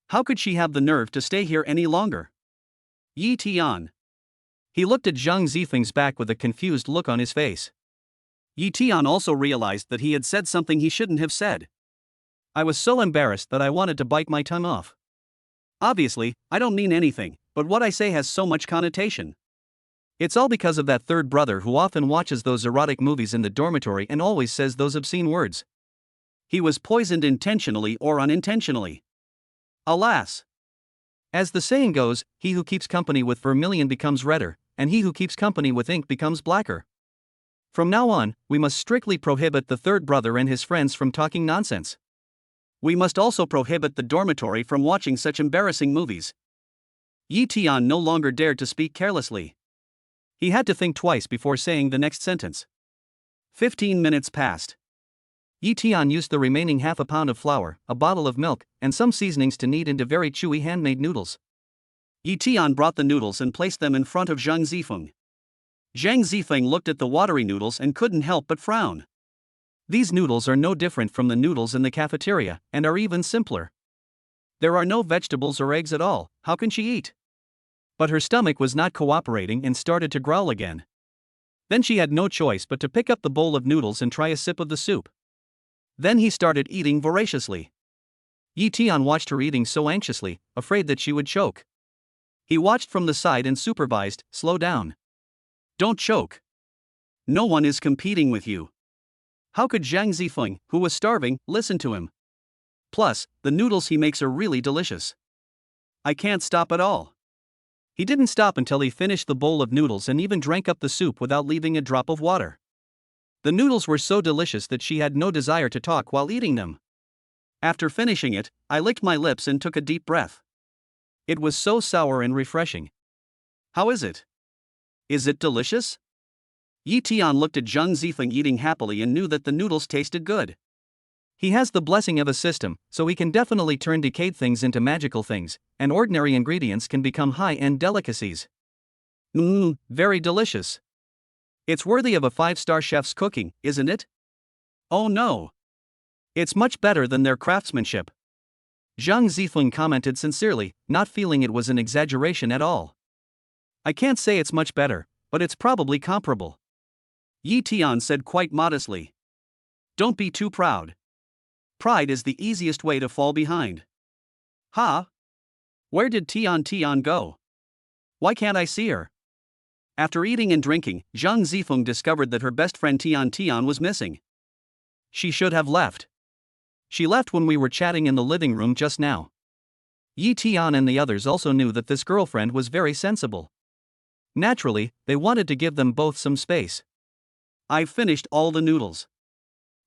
How could she have the nerve to stay here any longer? Yi Tian. He looked at Zhang Zifeng's back with a confused look on his face. Yi Tian also realized that he had said something he shouldn't have said. I was so embarrassed that I wanted to bite my tongue off. Obviously, I don't mean anything, but what I say has so much connotation. It's all because of that third brother who often watches those erotic movies in the dormitory and always says those obscene words. He was poisoned intentionally or unintentionally. Alas! As the saying goes, he who keeps company with vermilion becomes redder, and he who keeps company with ink becomes blacker. From now on, we must strictly prohibit the third brother and his friends from talking nonsense. We must also prohibit the dormitory from watching such embarrassing movies. Yi Tian no longer dared to speak carelessly. He had to think twice before saying the next sentence. 15 minutes passed. Yi Tian used the remaining half a pound of flour, a bottle of milk, and some seasonings to knead into very chewy handmade noodles. Yi Tian brought the noodles and placed them in front of Zhang Zifeng. Zhang Zifeng looked at the watery noodles and couldn't help but frown. These noodles are no different from the noodles in the cafeteria, and are even simpler. There are no vegetables or eggs at all, how can she eat? But her stomach was not cooperating and started to growl again. Then she had no choice but to pick up the bowl of noodles and try a sip of the soup. Then he started eating voraciously. Yi Tian watched her eating so anxiously, afraid that she would choke. He watched from the side and supervised, slow down. Don't choke. No one is competing with you. How could Zhang Zifeng, who was starving, listen to him? Plus, the noodles he makes are really delicious. I can't stop at all. He didn't stop until he finished the bowl of noodles and even drank up the soup without leaving a drop of water. The noodles were so delicious that she had no desire to talk while eating them. After finishing it, I licked my lips and took a deep breath. It was so sour and refreshing. How is it? Is it delicious? Yi Tian looked at Zhang Zifeng eating happily and knew that the noodles tasted good. He has the blessing of a system, so he can definitely turn decayed things into magical things, and ordinary ingredients can become high-end delicacies. Very delicious. It's worthy of a 5-star chef's cooking, isn't it? Oh no. It's much better than their craftsmanship. Zhang Zifeng commented sincerely, not feeling it was an exaggeration at all. I can't say it's much better, but it's probably comparable. Yi Tian said quite modestly. Don't be too proud. Pride is the easiest way to fall behind. Ha? Where did Tian go? Why can't I see her? After eating and drinking, Zhang Zifeng discovered that her best friend Tian was missing. She should have left. She left when we were chatting in the living room just now. Yi Tian and the others also knew that this girlfriend was very sensible. Naturally, they wanted to give them both some space. I've finished all the noodles.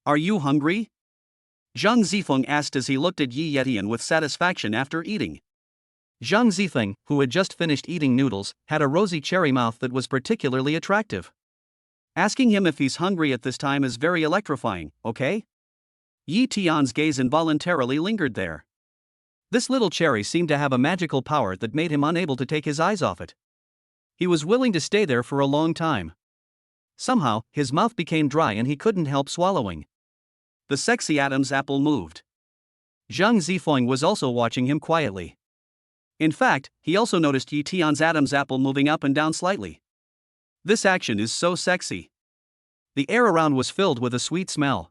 Are you hungry? Zhang Zifeng asked as he looked at Yi Yetian with satisfaction after eating. Zhang Zifeng, who had just finished eating noodles, had a rosy cherry mouth that was particularly attractive. Asking him if he's hungry at this time is very electrifying, okay? Yi Tian's gaze involuntarily lingered there. This little cherry seemed to have a magical power that made him unable to take his eyes off it. He was willing to stay there for a long time. Somehow, his mouth became dry and he couldn't help swallowing. The sexy Adam's apple moved. Zhang Zifeng was also watching him quietly. In fact, he also noticed Yi Tian's Adam's apple moving up and down slightly. This action is so sexy. The air around was filled with a sweet smell.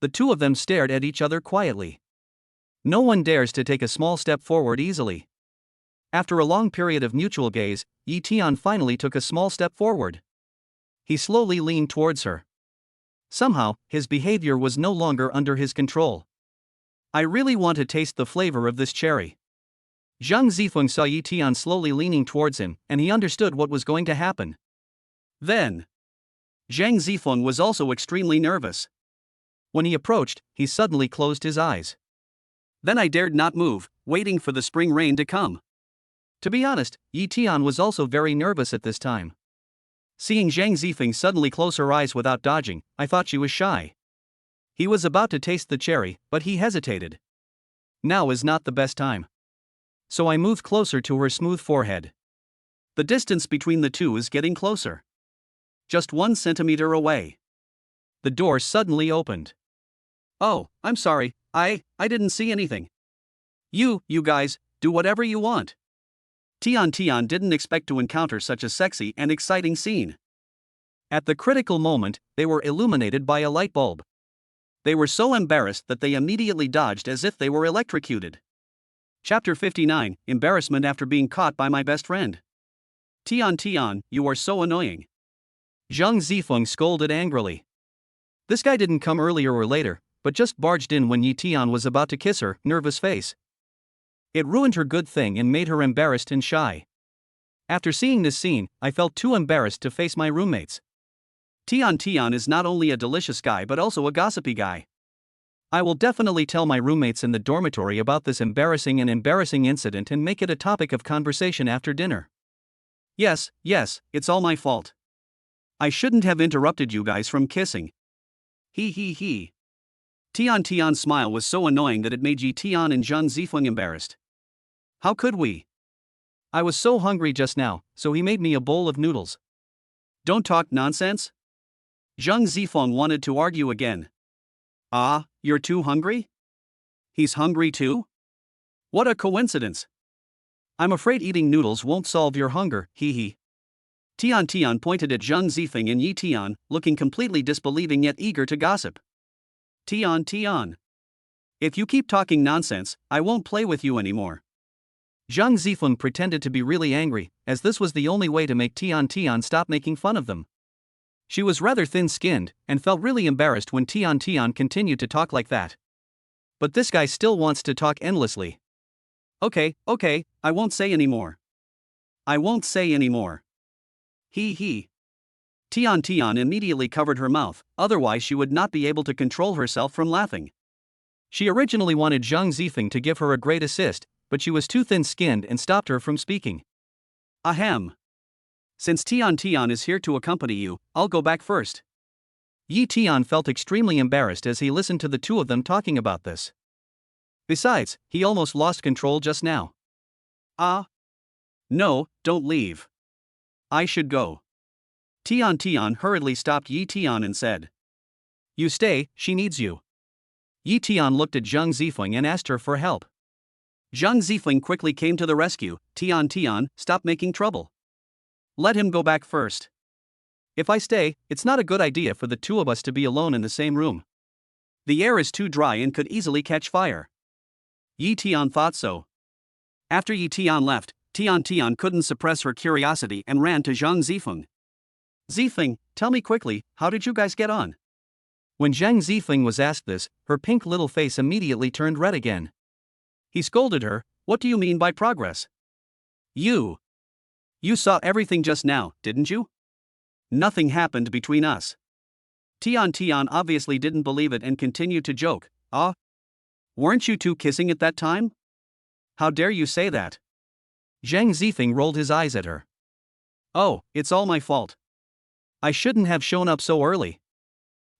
The two of them stared at each other quietly. No one dares to take a small step forward easily. After a long period of mutual gaze, Yi Tian finally took a small step forward. He slowly leaned towards her. Somehow, his behavior was no longer under his control. I really want to taste the flavor of this cherry. Zhang Zifeng saw Yi Tian slowly leaning towards him, and he understood what was going to happen. Then, Zhang Zifeng was also extremely nervous. When he approached, he suddenly closed his eyes. Then I dared not move, waiting for the spring rain to come. To be honest, Yi Tian was also very nervous at this time. Seeing Zhang Zifeng suddenly close her eyes without dodging, I thought she was shy. He was about to taste the cherry, but he hesitated. Now is not the best time. So I moved closer to her smooth forehead. The distance between the two is getting closer. Just 1 centimeter away. The door suddenly opened. Oh, I'm sorry, I didn't see anything. You guys, do whatever you want. Tian didn't expect to encounter such a sexy and exciting scene. At the critical moment, they were illuminated by a light bulb. They were so embarrassed that they immediately dodged as if they were electrocuted. Chapter 59, Embarrassment After Being Caught by My Best Friend. Tian, you are so annoying. Zhang Zifeng scolded angrily. This guy didn't come earlier or later, but just barged in when Yi Tian was about to kiss her nervous face. It ruined her good thing and made her embarrassed and shy. After seeing this scene, I felt too embarrassed to face my roommates. Tian is not only a delicious guy but also a gossipy guy. I will definitely tell my roommates in the dormitory about this embarrassing incident and make it a topic of conversation after dinner. Yes, it's all my fault. I shouldn't have interrupted you guys from kissing. He. Tian's smile was so annoying that it made Yi Tian and Zhang Zifeng embarrassed. How could we? I was so hungry just now, so he made me a bowl of noodles. Don't talk nonsense. Zhang Zifeng wanted to argue again. Ah, you're too hungry? He's hungry too? What a coincidence. I'm afraid eating noodles won't solve your hunger, hee hee. Tian pointed at Zhang Zifeng and Yi Tian, looking completely disbelieving yet eager to gossip. Tian. If you keep talking nonsense, I won't play with you anymore. Zhang Zifeng pretended to be really angry, as this was the only way to make Tian stop making fun of them. She was rather thin-skinned, and felt really embarrassed when Tian continued to talk like that. But this guy still wants to talk endlessly. Okay, I won't say anymore. Hee. Tian immediately covered her mouth, otherwise she would not be able to control herself from laughing. She originally wanted Zhang Zifeng to give her a great assist, but she was too thin-skinned and stopped her from speaking. Ahem. Since Tian is here to accompany you, I'll go back first. Yi Tian felt extremely embarrassed as he listened to the two of them talking about this. Besides, he almost lost control just now. No, don't leave. I should go. Tian hurriedly stopped Yi Tian and said. You stay, she needs you. Yi Tian looked at Zhang Zifeng and asked her for help. Zhang Zifeng quickly came to the rescue. Tian, stop making trouble. Let him go back first. If I stay, it's not a good idea for the two of us to be alone in the same room. The air is too dry and could easily catch fire. Yi Tian thought so. After Yi Tian left, Tian couldn't suppress her curiosity and ran to Zhang Zifeng. Zifeng, tell me quickly, how did you guys get on? When Zhang Zifeng was asked this, her pink little face immediately turned red again. He scolded her, what do you mean by progress? You saw everything just now, didn't you? Nothing happened between us. Tian obviously didn't believe it and continued to joke. Weren't you two kissing at that time? How dare you say that? Zhang Zifeng rolled his eyes at her. Oh, it's all my fault. I shouldn't have shown up so early.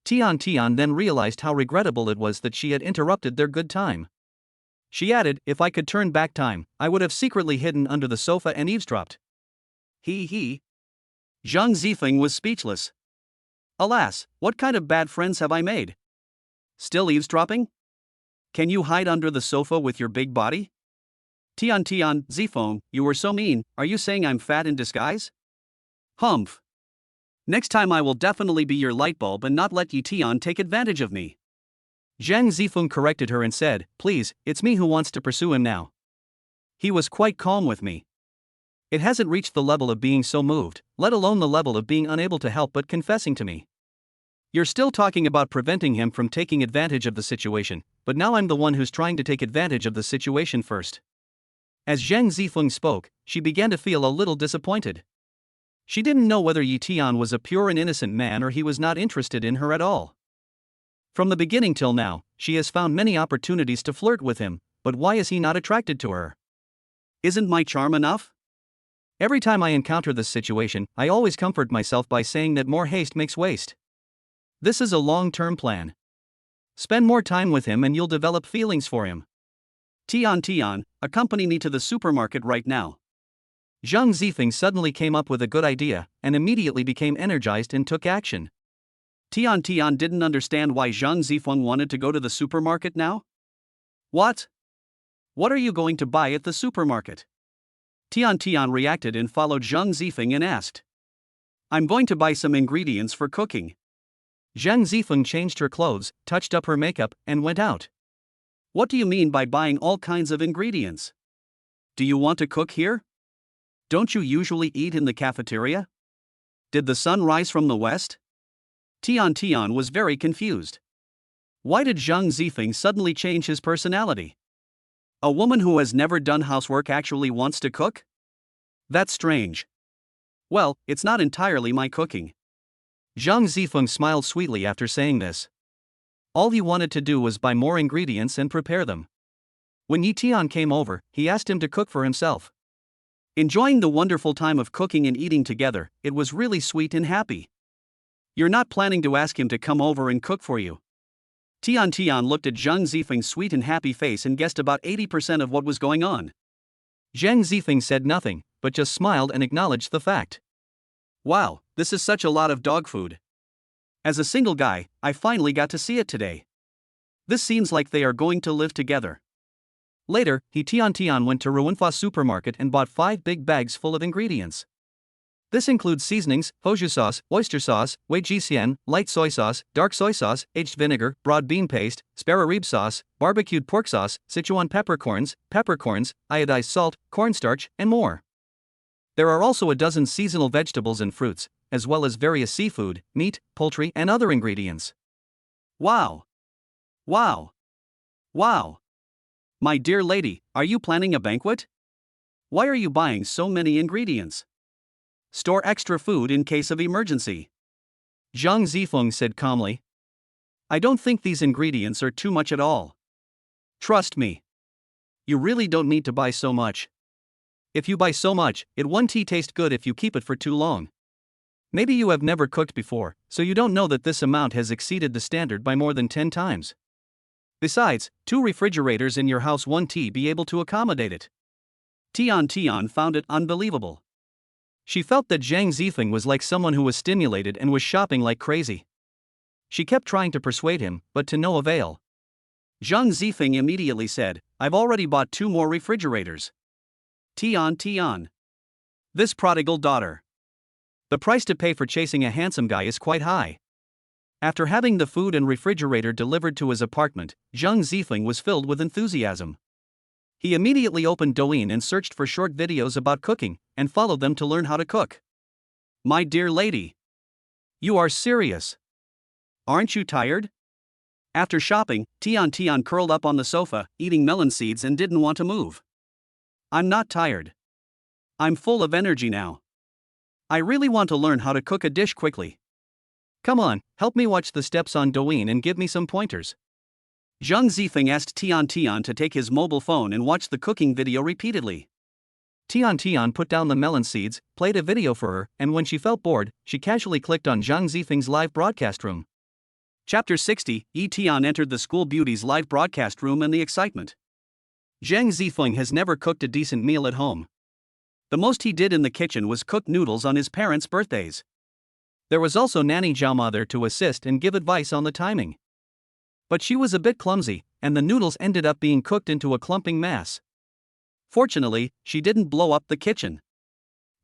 Tian then realized how regrettable it was that she had interrupted their good time. She added, if I could turn back time, I would have secretly hidden under the sofa and eavesdropped. He. Zhang Zifeng was speechless. Alas, what kind of bad friends have I made? Still eavesdropping? Can you hide under the sofa with your big body? Tian, Zifeng, you were so mean, are you saying I'm fat in disguise? Humph. Next time I will definitely be your light bulb and not let Yi Tian take advantage of me. Zhang Zifeng corrected her and said, please, it's me who wants to pursue him now. He was quite calm with me. It hasn't reached the level of being so moved, let alone the level of being unable to help but confessing to me. You're still talking about preventing him from taking advantage of the situation, but now I'm the one who's trying to take advantage of the situation first. As Zhang Zifeng spoke, she began to feel a little disappointed. She didn't know whether Yi Tian was a pure and innocent man or he was not interested in her at all. From the beginning till now, she has found many opportunities to flirt with him, but why is he not attracted to her? Isn't my charm enough? Every time I encounter this situation, I always comfort myself by saying that more haste makes waste. This is a long-term plan. Spend more time with him and you'll develop feelings for him. Tian, accompany me to the supermarket right now. Zhang Zifeng suddenly came up with a good idea, and immediately became energized and took action. Tian didn't understand why Zhang Zifeng wanted to go to the supermarket now. What? What are you going to buy at the supermarket? Tian reacted and followed Zhang Zifeng and asked. I'm going to buy some ingredients for cooking. Zhang Zifeng changed her clothes, touched up her makeup, and went out. What do you mean by buying all kinds of ingredients? Do you want to cook here? Don't you usually eat in the cafeteria? Did the sun rise from the west? Tian was very confused. Why did Zhang Zifeng suddenly change his personality? A woman who has never done housework actually wants to cook? That's strange. Well, it's not entirely my cooking. Zhang Zifeng smiled sweetly after saying this. All he wanted to do was buy more ingredients and prepare them. When Yi Tian came over, he asked him to cook for himself. Enjoying the wonderful time of cooking and eating together, it was really sweet and happy. You're not planning to ask him to come over and cook for you? Tian looked at Zhang Zifeng's sweet and happy face and guessed about 80% of what was going on. Zhang Zifeng said nothing, but just smiled and acknowledged the fact. Wow, this is such a lot of dog food. As a single guy, I finally got to see it today. This seems like they are going to live together. Later, Tian went to Ruanfa supermarket and bought 5 big bags full of ingredients. This includes seasonings, hoju sauce, oyster sauce, wei jisian, light soy sauce, dark soy sauce, aged vinegar, broad bean paste, spare rib sauce, barbecued pork sauce, Sichuan peppercorns, iodized salt, cornstarch, and more. There are also a dozen seasonal vegetables and fruits, as well as various seafood, meat, poultry, and other ingredients. Wow! Wow! Wow! My dear lady, are you planning a banquet? Why are you buying so many ingredients? Store extra food in case of emergency. Zhang Zifeng said calmly. I don't think these ingredients are too much at all. Trust me. You really don't need to buy so much. If you buy so much, it won't taste good if you keep it for too long. Maybe you have never cooked before, so you don't know that this amount has exceeded the standard by more than 10 times. Besides, 2 refrigerators in your house won't be able to accommodate it. Tian found it unbelievable. She felt that Zhang Zifeng was like someone who was stimulated and was shopping like crazy. She kept trying to persuade him, but to no avail. Zhang Zifeng immediately said, I've already bought 2 more refrigerators. Tian. This prodigal daughter. The price to pay for chasing a handsome guy is quite high. After having the food and refrigerator delivered to his apartment, Zhang Zifeng was filled with enthusiasm. He immediately opened Douyin and searched for short videos about cooking, and followed them to learn how to cook. My dear lady. You are serious. Aren't you tired? After shopping, Tian curled up on the sofa, eating melon seeds and didn't want to move. I'm not tired. I'm full of energy now. I really want to learn how to cook a dish quickly. Come on, help me watch the steps on Douyin and give me some pointers. Zhang Zifeng asked Tian to take his mobile phone and watch the cooking video repeatedly. Tian put down the melon seeds, played a video for her, and when she felt bored, she casually clicked on Zhang Zifeng's live broadcast room. Chapter 60, Tian entered the school beauty's live broadcast room and the excitement. Zhang Zifeng has never cooked a decent meal at home. The most he did in the kitchen was cook noodles on his parents' birthdays. There was also Nanny Zhaoma there to assist and give advice on the timing. But she was a bit clumsy, and the noodles ended up being cooked into a clumping mass. Fortunately, she didn't blow up the kitchen.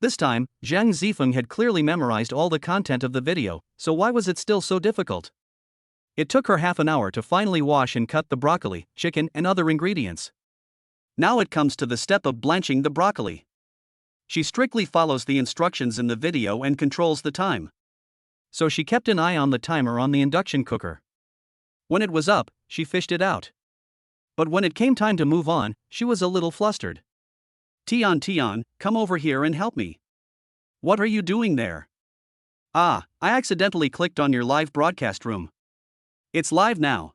This time, Zhang Zifeng had clearly memorized all the content of the video, so why was it still so difficult? It took her half an hour to finally wash and cut the broccoli, chicken, and other ingredients. Now it comes to the step of blanching the broccoli. She strictly follows the instructions in the video and controls the time. So she kept an eye on the timer on the induction cooker. When it was up, she fished it out. But when it came time to move on, she was a little flustered. Tian, come over here and help me. What are you doing there? I accidentally clicked on your live broadcast room. It's live now.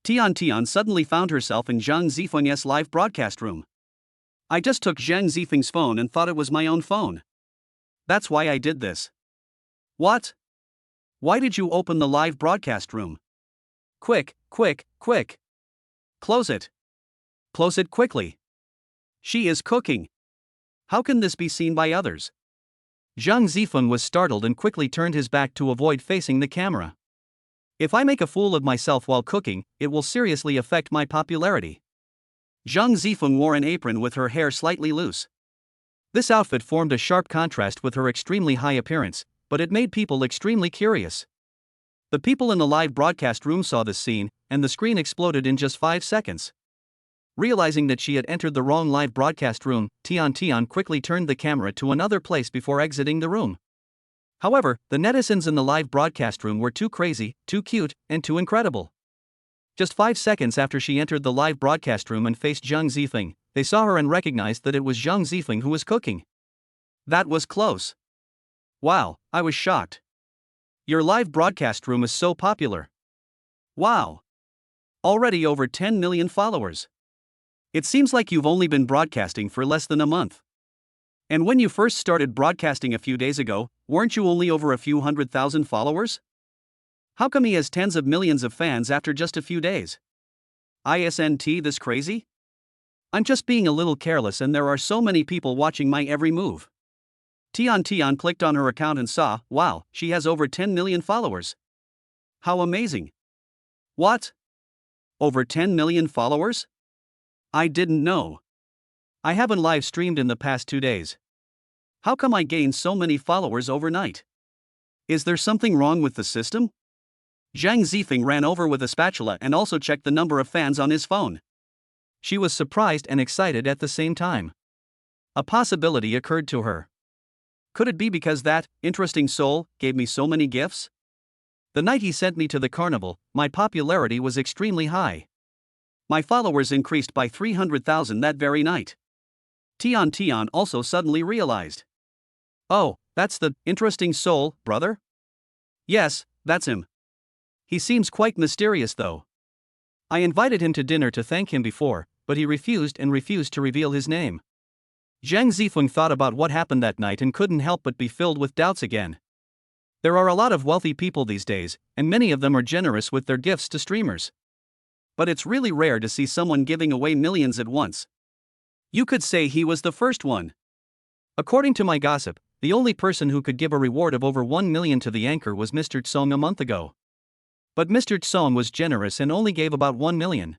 Tian suddenly found herself in Zhang Zifeng's live broadcast room. I just took Zhang Zifeng's phone and thought it was my own phone. That's why I did this. What? Why did you open the live broadcast room? Quick. Close it. Close it quickly. She is cooking. How can this be seen by others? Zhang Zifeng was startled and quickly turned his back to avoid facing the camera. If I make a fool of myself while cooking, it will seriously affect my popularity. Zhang Zifeng wore an apron with her hair slightly loose. This outfit formed a sharp contrast with her extremely high appearance, but it made people extremely curious. The people in the live broadcast room saw this scene, and the screen exploded in just 5 seconds. Realizing that she had entered the wrong live broadcast room, Tian quickly turned the camera to another place before exiting the room. However, the netizens in the live broadcast room were too crazy, too cute, and too incredible. Just 5 seconds after she entered the live broadcast room and faced Zhang Zifeng, they saw her and recognized that it was Zhang Zifeng who was cooking. That was close. Wow, I was shocked. Your live broadcast room is so popular. Wow. Already over 10 million followers. It seems like you've only been broadcasting for less than a month. And when you first started broadcasting a few days ago, weren't you only over a few 100,000 followers? How come he has tens of millions of fans after just a few days? Isn't this crazy? I'm just being a little careless and there are so many people watching my every move. Tian clicked on her account and saw, wow, she has over 10 million followers. How amazing. What? Over 10 million followers? I didn't know. I haven't live streamed in the past 2 days. How come I gained so many followers overnight? Is there something wrong with the system? Zhang Zifeng ran over with a spatula and also checked the number of fans on his phone. She was surprised and excited at the same time. A possibility occurred to her. Could it be because that interesting soul gave me so many gifts? The night he sent me to the carnival, my popularity was extremely high. My followers increased by 300,000 that very night. Tian also suddenly realized. Oh, that's the interesting soul, brother? Yes, that's him. He seems quite mysterious though. I invited him to dinner to thank him before, but he refused to reveal his name. Zhang Zifeng thought about what happened that night and couldn't help but be filled with doubts again. There are a lot of wealthy people these days, and many of them are generous with their gifts to streamers. But it's really rare to see someone giving away millions at once. You could say he was the first one. According to my gossip, the only person who could give a reward of over 1 million to the anchor was Mr. Tsong a month ago. But Mr. Tsong was generous and only gave about 1 million.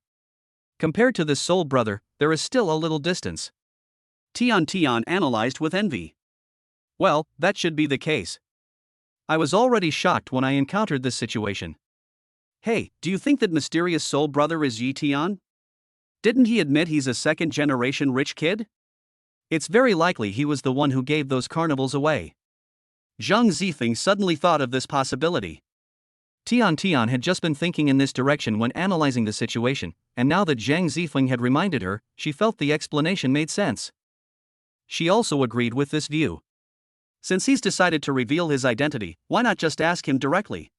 Compared to this soul brother, there is still a little distance. Tian analyzed with envy. Well, that should be the case. I was already shocked when I encountered this situation. Hey, do you think that mysterious soul brother is Yi Tian? Didn't he admit he's a second-generation rich kid? It's very likely he was the one who gave those carnivals away. Zhang Zifeng suddenly thought of this possibility. Tian had just been thinking in this direction when analyzing the situation, and now that Zhang Zifeng had reminded her, she felt the explanation made sense. She also agreed with this view. Since he's decided to reveal his identity, why not just ask him directly?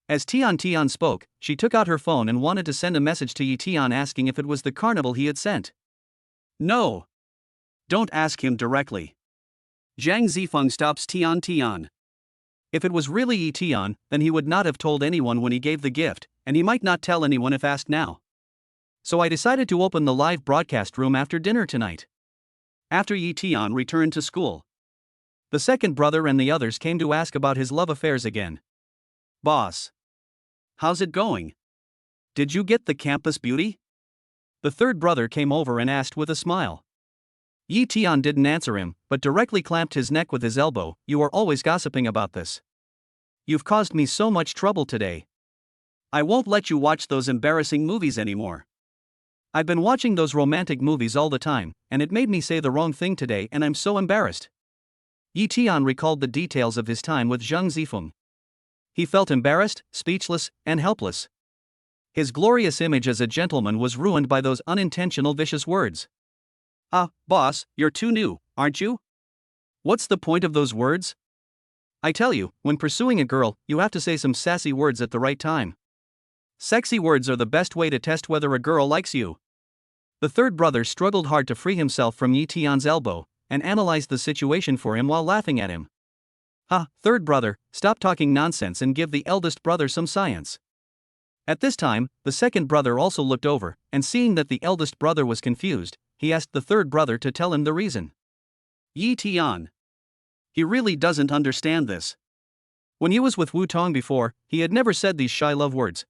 As Tian spoke, she took out her phone and wanted to send a message to Yi Tian asking if it was the carnival he had sent. No. Don't ask him directly. Zhang Zifeng stops Tian. If it was really Yi Tian, then he would not have told anyone when he gave the gift, and he might not tell anyone if asked now. So I decided to open the live broadcast room after dinner tonight. After Yi Tian returned to school, the second brother and the others came to ask about his love affairs again. Boss. How's it going? Did you get the campus beauty? The third brother came over and asked with a smile. Yi Tian didn't answer him, but directly clamped his neck with his elbow. You are always gossiping about this. You've caused me so much trouble today. I won't let you watch those embarrassing movies anymore. I've been watching those romantic movies all the time, and it made me say the wrong thing today and I'm so embarrassed. Yi Tian recalled the details of his time with Zhang Zifeng. He felt embarrassed, speechless, and helpless. His glorious image as a gentleman was ruined by those unintentional vicious words. Boss, you're too new, aren't you? What's the point of those words? I tell you, when pursuing a girl, you have to say some sassy words at the right time. Sexy words are the best way to test whether a girl likes you. The third brother struggled hard to free himself from Yi Tian's elbow, and analyzed the situation for him while laughing at him. Third brother, stop talking nonsense and give the eldest brother some science. At this time, the second brother also looked over, and seeing that the eldest brother was confused, he asked the third brother to tell him the reason. Yi Tian. He really doesn't understand this. When he was with Wu Tong before, he had never said these shy love words.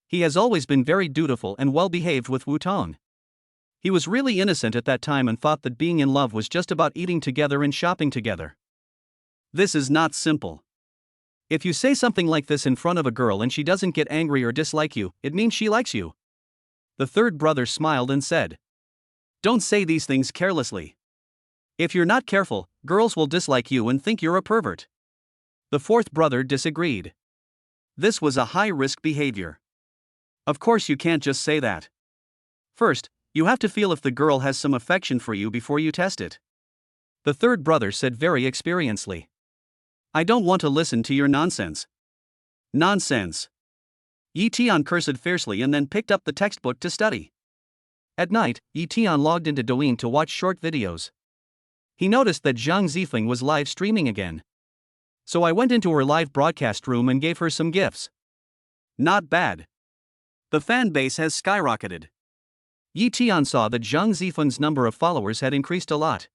He has always been very dutiful and well-behaved with Wu Tong. He was really innocent at that time and thought that being in love was just about eating together and shopping together. This is not simple. If you say something like this in front of a girl and she doesn't get angry or dislike you, it means she likes you. The third brother smiled and said, don't say these things carelessly. If you're not careful, girls will dislike you and think you're a pervert. The fourth brother disagreed. This was a high-risk behavior. Of course you can't just say that. First, you have to feel if the girl has some affection for you before you test it. The third brother said very experiencedly. I don't want to listen to your nonsense. Nonsense. Yi Tian cursed fiercely and then picked up the textbook to study. At night, Yi Tian logged into Douyin to watch short videos. He noticed that Zhang Zifeng was live streaming again. So I went into her live broadcast room and gave her some gifts. Not bad. The fan base has skyrocketed. Yi Tian saw that Zhang Zifeng's number of followers had increased a lot.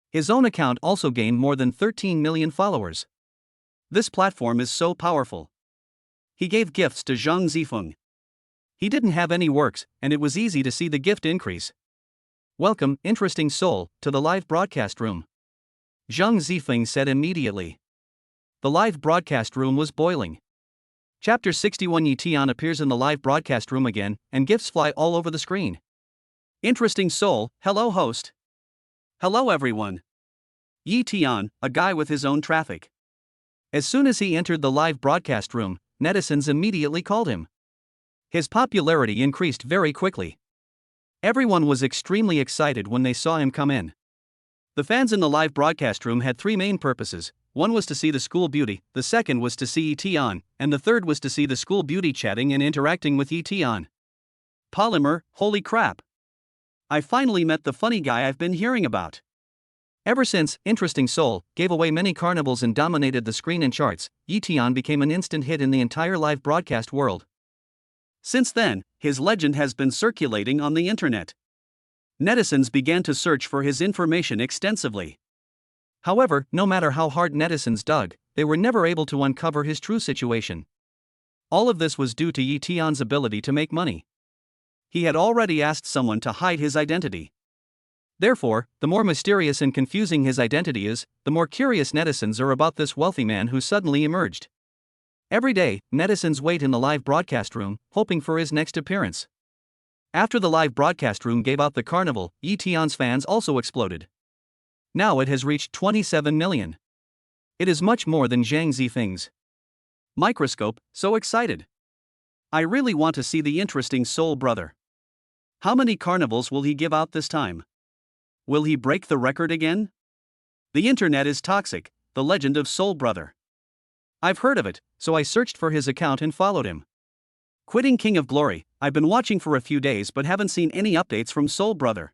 His own account also gained more than 13 million followers. This platform is so powerful. He gave gifts to Zhang Zifeng. He didn't have any works, and it was easy to see the gift increase. Welcome, interesting soul, to the live broadcast room. Zhang Zifeng said immediately. The live broadcast room was boiling. Chapter 61 Yi Tian appears in the live broadcast room again, and gifts fly all over the screen. Interesting soul, hello host. Hello everyone. Yi Tian, a guy with his own traffic. As soon as he entered the live broadcast room, netizens immediately called him. His popularity increased very quickly. Everyone was extremely excited when they saw him come in. The fans in the live broadcast room had three main purposes. One was to see the school beauty, the second was to see Yi Tian, and the third was to see the school beauty chatting and interacting with Yi Tian. Polymer, holy crap. I finally met the funny guy I've been hearing about. Ever since Interesting Soul gave away many carnivals and dominated the screen and charts, Yi Tian became an instant hit in the entire live broadcast world. Since then, his legend has been circulating on the internet. Netizens began to search for his information extensively. However, no matter how hard netizens dug, they were never able to uncover his true situation. All of this was due to Yi Tian's ability to make money. He had already asked someone to hide his identity. Therefore, the more mysterious and confusing his identity is, the more curious netizens are about this wealthy man who suddenly emerged. Every day, netizens wait in the live broadcast room, hoping for his next appearance. After the live broadcast room gave out the carnival, Yi Tian's fans also exploded. Now it has reached 27 million. It is much more than Zhang Zifeng's. Microscope, so excited. I really want to see the interesting soul brother. How many carnivals will he give out this time? Will he break the record again? The internet is toxic, the legend of Soul Brother. I've heard of it, so I searched for his account and followed him. Quitting King of Glory, I've been watching for a few days but haven't seen any updates from Soul Brother.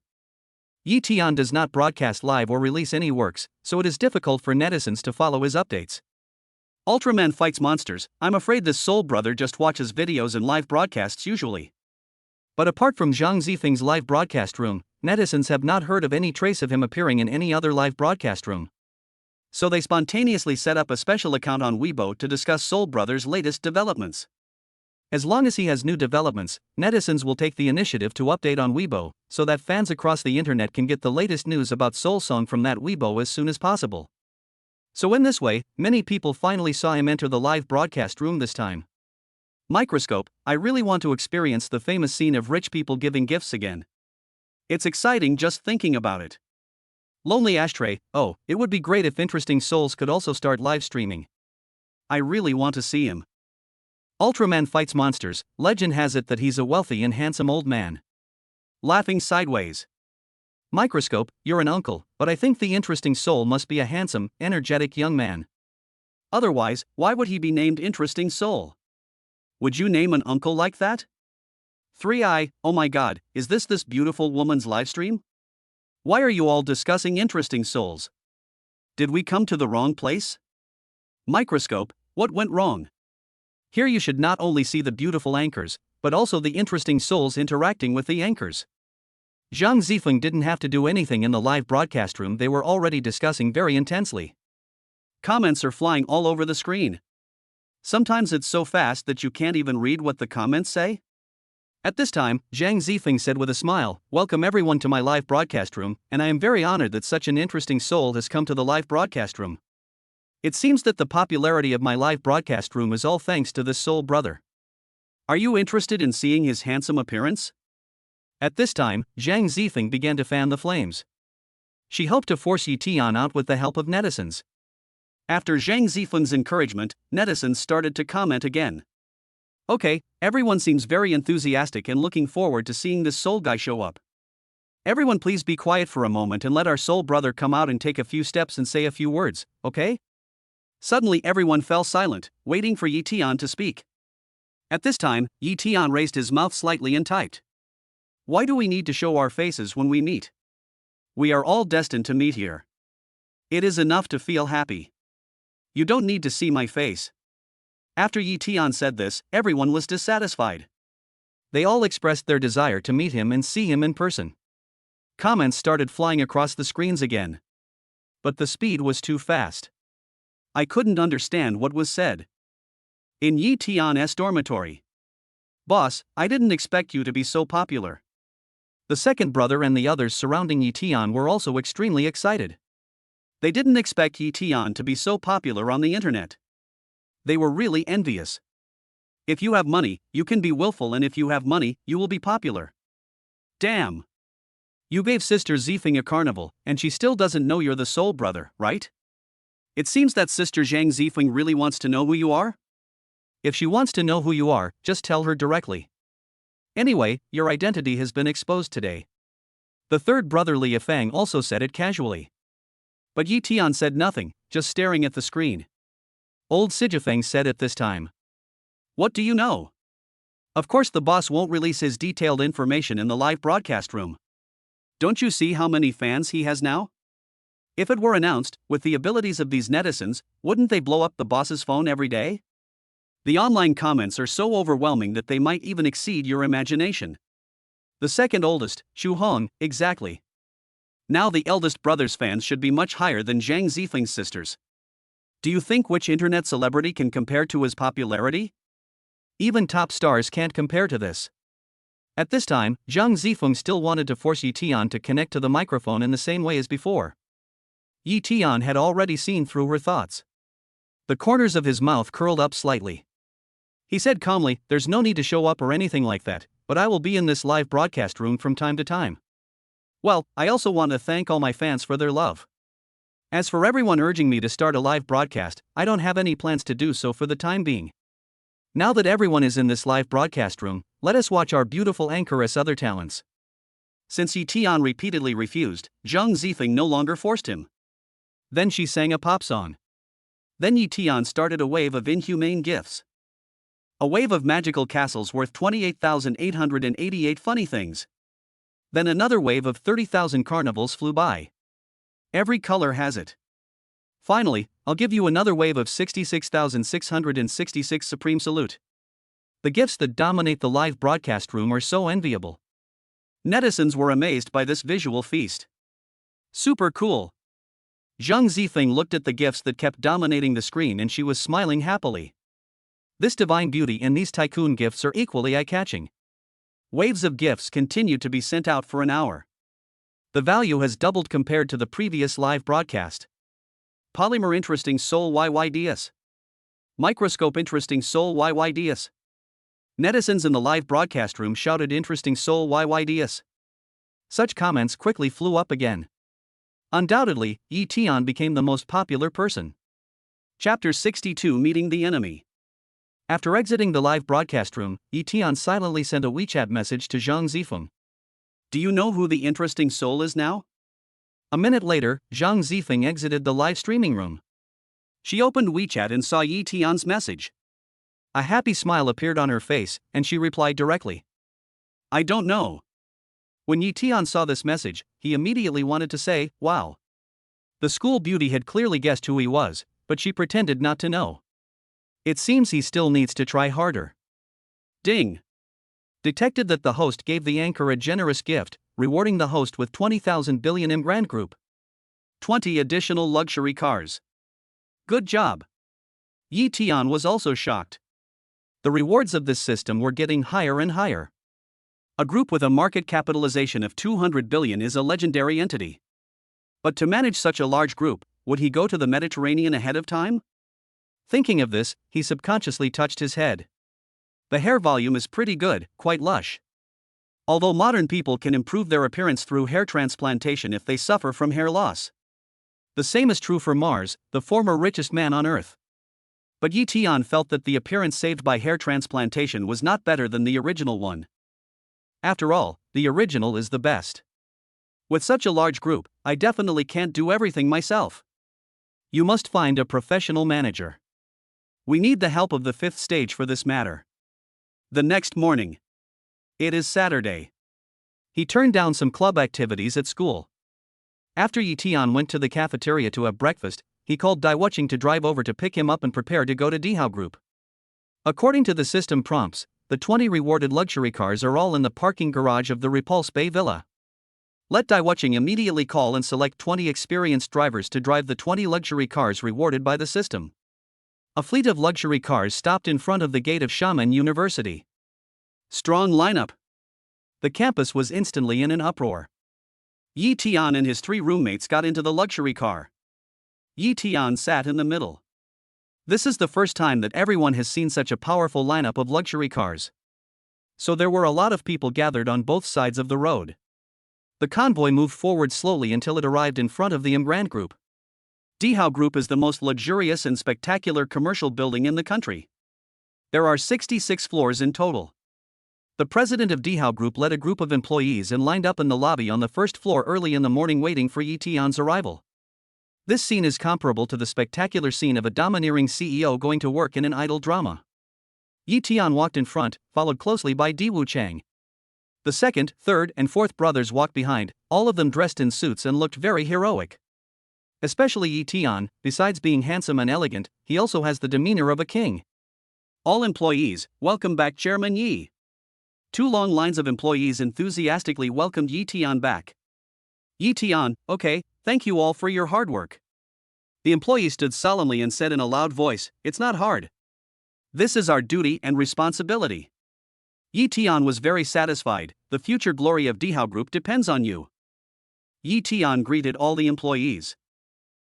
Yi Tian does not broadcast live or release any works, so it is difficult for netizens to follow his updates. Ultraman fights monsters. I'm afraid this Soul Brother just watches videos and live broadcasts usually. But apart from Zhang Zifeng's live broadcast room, netizens have not heard of any trace of him appearing in any other live broadcast room. So they spontaneously set up a special account on Weibo to discuss Soul Brother's latest developments. As long as he has new developments, netizens will take the initiative to update on Weibo, so that fans across the internet can get the latest news about Soul Song from that Weibo as soon as possible. So in this way, many people finally saw him enter the live broadcast room this time. Microscope, I really want to experience the famous scene of rich people giving gifts again. It's exciting just thinking about it. Lonely Ashtray, oh, it would be great if Interesting Souls could also start live streaming. I really want to see him. Ultraman fights monsters. Legend has it that he's a wealthy and handsome old man. Laughing sideways. Microscope, you're an uncle, but I think the Interesting Soul must be a handsome, energetic young man. Otherwise, why would he be named Interesting Soul? Would you name an uncle like that? 3i, oh my god, is this beautiful woman's livestream? Why are you all discussing Interesting Souls? Did we come to the wrong place? Microscope, what went wrong? Here you should not only see the beautiful anchors, but also the interesting souls interacting with the anchors. Zhang Zifeng didn't have to do anything in the live broadcast room, they were already discussing very intensely. Comments are flying all over the screen. Sometimes it's so fast that you can't even read what the comments say. At this time, Zhang Zifeng said with a smile, "Welcome everyone to my live broadcast room, and I am very honored that such an interesting soul has come to the live broadcast room. It seems that the popularity of my live broadcast room is all thanks to this soul brother. Are you interested in seeing his handsome appearance?" At this time, Zhang Zifeng began to fan the flames. She hoped to force Yi Tian out with the help of netizens. After Zhang Zifeng's encouragement, netizens started to comment again. Okay, everyone seems very enthusiastic and looking forward to seeing this soul guy show up. Everyone please be quiet for a moment and let our soul brother come out and take a few steps and say a few words, okay? Suddenly everyone fell silent, waiting for Yi Tian to speak. At this time, Yi Tian raised his mouth slightly and typed. Why do we need to show our faces when we meet? We are all destined to meet here. It is enough to feel happy. You don't need to see my face. After Yi Tian said this, everyone was dissatisfied. They all expressed their desire to meet him and see him in person. Comments started flying across the screens again. But the speed was too fast. I couldn't understand what was said. In Yi Tian's dormitory. Boss, I didn't expect you to be so popular. The second brother and the others surrounding Yi were also extremely excited. They didn't expect Yi to be so popular on the internet. They were really envious. If you have money, you can be willful, and if you have money, you will be popular. Damn. You gave Sister Zifeng a carnival, and she still doesn't know you're the soul brother, right? It seems that Sister Zhang Zifeng really wants to know who you are? If she wants to know who you are, just tell her directly. Anyway, your identity has been exposed today. The third brother Li Yifeng also said it casually. But Yi Tian said nothing, just staring at the screen. Old Sijifeng said at this time. What do you know? Of course the boss won't release his detailed information in the live broadcast room. Don't you see how many fans he has now? If it were announced, with the abilities of these netizens, wouldn't they blow up the boss's phone every day? The online comments are so overwhelming that they might even exceed your imagination. The second oldest, Xu Hong, exactly. Now the eldest brother's fans should be much higher than Zhang Zifeng's sisters. Do you think which internet celebrity can compare to his popularity? Even top stars can't compare to this. At this time, Zhang Zifeng still wanted to force Yi Tian to connect to the microphone in the same way as before. Yi Tian had already seen through her thoughts. The corners of his mouth curled up slightly. He said calmly, "There's no need to show up or anything like that, but I will be in this live broadcast room from time to time. Well, I also want to thank all my fans for their love. As for everyone urging me to start a live broadcast, I don't have any plans to do so for the time being. Now that everyone is in this live broadcast room, let us watch our beautiful anchoress other talents." Since Yi Tian repeatedly refused, Zhang Zifeng no longer forced him. Then she sang a pop song. Then Yi Tian started a wave of inhumane gifts. A wave of magical castles worth 28,888 funny things. Then another wave of 30,000 carnivals flew by. Every color has it. Finally, I'll give you another wave of 66,666 Supreme Salute. The gifts that dominate the live broadcast room are so enviable. Netizens were amazed by this visual feast. Super cool. Zhang Zifeng looked at the gifts that kept dominating the screen and she was smiling happily. This divine beauty and these tycoon gifts are equally eye-catching. Waves of gifts continued to be sent out for an hour. The value has doubled compared to the previous live broadcast. Polymer interesting soul YYDS. Microscope interesting soul YYDS. Netizens in the live broadcast room shouted interesting soul YYDS. Such comments quickly flew up again. Undoubtedly, Yi Tian became the most popular person. Chapter 62 Meeting the Enemy. After exiting the live broadcast room, Yi Tian silently sent a WeChat message to Zhang Zifeng. Do you know who the interesting soul is now? A minute later, Zhang Zifeng exited the live streaming room. She opened WeChat and saw Yi Tian's message. A happy smile appeared on her face, and she replied directly. I don't know. When Yi Tian saw this message, he immediately wanted to say, wow. The school beauty had clearly guessed who he was, but she pretended not to know. It seems he still needs to try harder. Ding. Detected that the host gave the anchor a generous gift, rewarding the host with 20,000 billion in Grand Group. 20 additional luxury cars. Good job. Yi Tian was also shocked. The rewards of this system were getting higher and higher. A group with a market capitalization of 200 billion is a legendary entity. But to manage such a large group, would he go to the Mediterranean ahead of time? Thinking of this, he subconsciously touched his head. The hair volume is pretty good, quite lush. Although modern people can improve their appearance through hair transplantation if they suffer from hair loss. The same is true for Mars, the former richest man on Earth. But Yi Tian felt that the appearance saved by hair transplantation was not better than the original one. After all, the original is the best. With such a large group, I definitely can't do everything myself. You must find a professional manager. We need the help of the fifth stage for this matter. The next morning. It is Saturday. He turned down some club activities at school. After Yi Tian went to the cafeteria to have breakfast, he called Dai Wuching to drive over to pick him up and prepare to go to Dihao Group. According to the system prompts, the 20 rewarded luxury cars are all in the parking garage of the Repulse Bay Villa. Let Dai Wuching immediately call and select 20 experienced drivers to drive the 20 luxury cars rewarded by the system. A fleet of luxury cars stopped in front of the gate of Xiamen University. Strong lineup. The campus was instantly in an uproar. Yi Tian and his 3 roommates got into the luxury car. Yi Tian sat in the middle. This is the first time that everyone has seen such a powerful lineup of luxury cars. So there were a lot of people gathered on both sides of the road. The convoy moved forward slowly until it arrived in front of the Imgrand Group. Dihao Group is the most luxurious and spectacular commercial building in the country. There are 66 floors in total. The president of Dihao Group led a group of employees and lined up in the lobby on the first floor early in the morning waiting for Yi Tian's arrival. This scene is comparable to the spectacular scene of a domineering CEO going to work in an idle drama. Yi Tian walked in front, followed closely by Diwu Chang. The second, third, and fourth brothers walked behind, all of them dressed in suits and looked very heroic. Especially Yi Tian, besides being handsome and elegant, he also has the demeanor of a king. All employees, welcome back Chairman Yi. 2 long lines of employees enthusiastically welcomed Yi Tian back. Yi Tian, okay, thank you all for your hard work. The employee stood solemnly and said in a loud voice, it's not hard. This is our duty and responsibility. Yi Tian was very satisfied, the future glory of Dihao Group depends on you. Yi Tian greeted all the employees.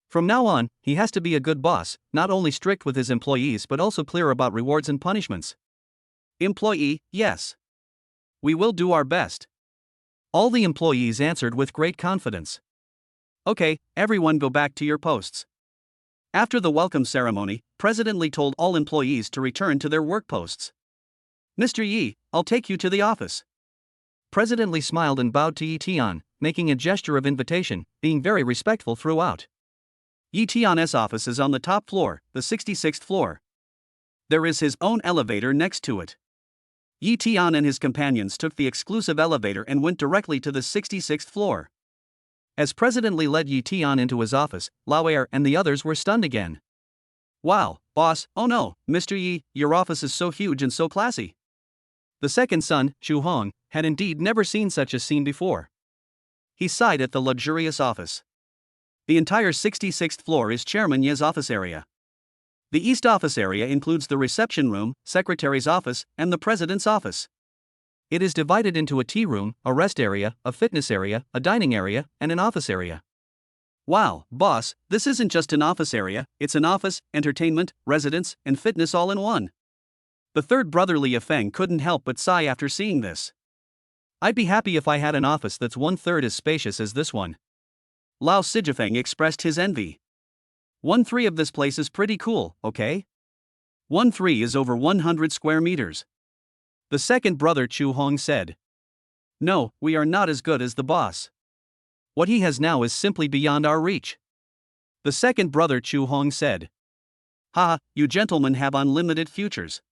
From now on, he has to be a good boss, not only strict with his employees but also clear about rewards and punishments. Employee, yes. We will do our best. All the employees answered with great confidence. Okay, everyone go back to your posts. After the welcome ceremony, President Li told all employees to return to their work posts. Mr. Yi, I'll take you to the office. President Li smiled and bowed to Yi Tian, making a gesture of invitation, being very respectful throughout. Yi Tian's office is on the top floor, the 66th floor. There is his own elevator next to it. Yi Tian and his companions took the exclusive elevator and went directly to the 66th floor. As President Li led Yi Tian into his office, Lao Er and the others were stunned again. Wow, boss, oh no, Mr. Yi, your office is so huge and so classy. The second son, Chu Hong, had indeed never seen such a scene before. He sighed at the luxurious office. The entire 66th floor is Chairman Ye's office area. The East office area includes the reception room, secretary's office, and the president's office. It is divided into a tea room, a rest area, a fitness area, a dining area, and an office area. Wow, boss, this isn't just an office area, it's an office, entertainment, residence, and fitness all in one. The third brother Li Yifeng couldn't help but sigh after seeing this. I'd be happy if I had an office that's 1/3 as spacious as this one. Lao Sijifeng expressed his envy. 1/3 of this place is pretty cool, okay? 1/3 is over 100 square meters. The second brother Chu Hong said. No, we are not as good as the boss. What he has now is simply beyond our reach. The second brother Chu Hong said. Ha, you gentlemen have unlimited futures.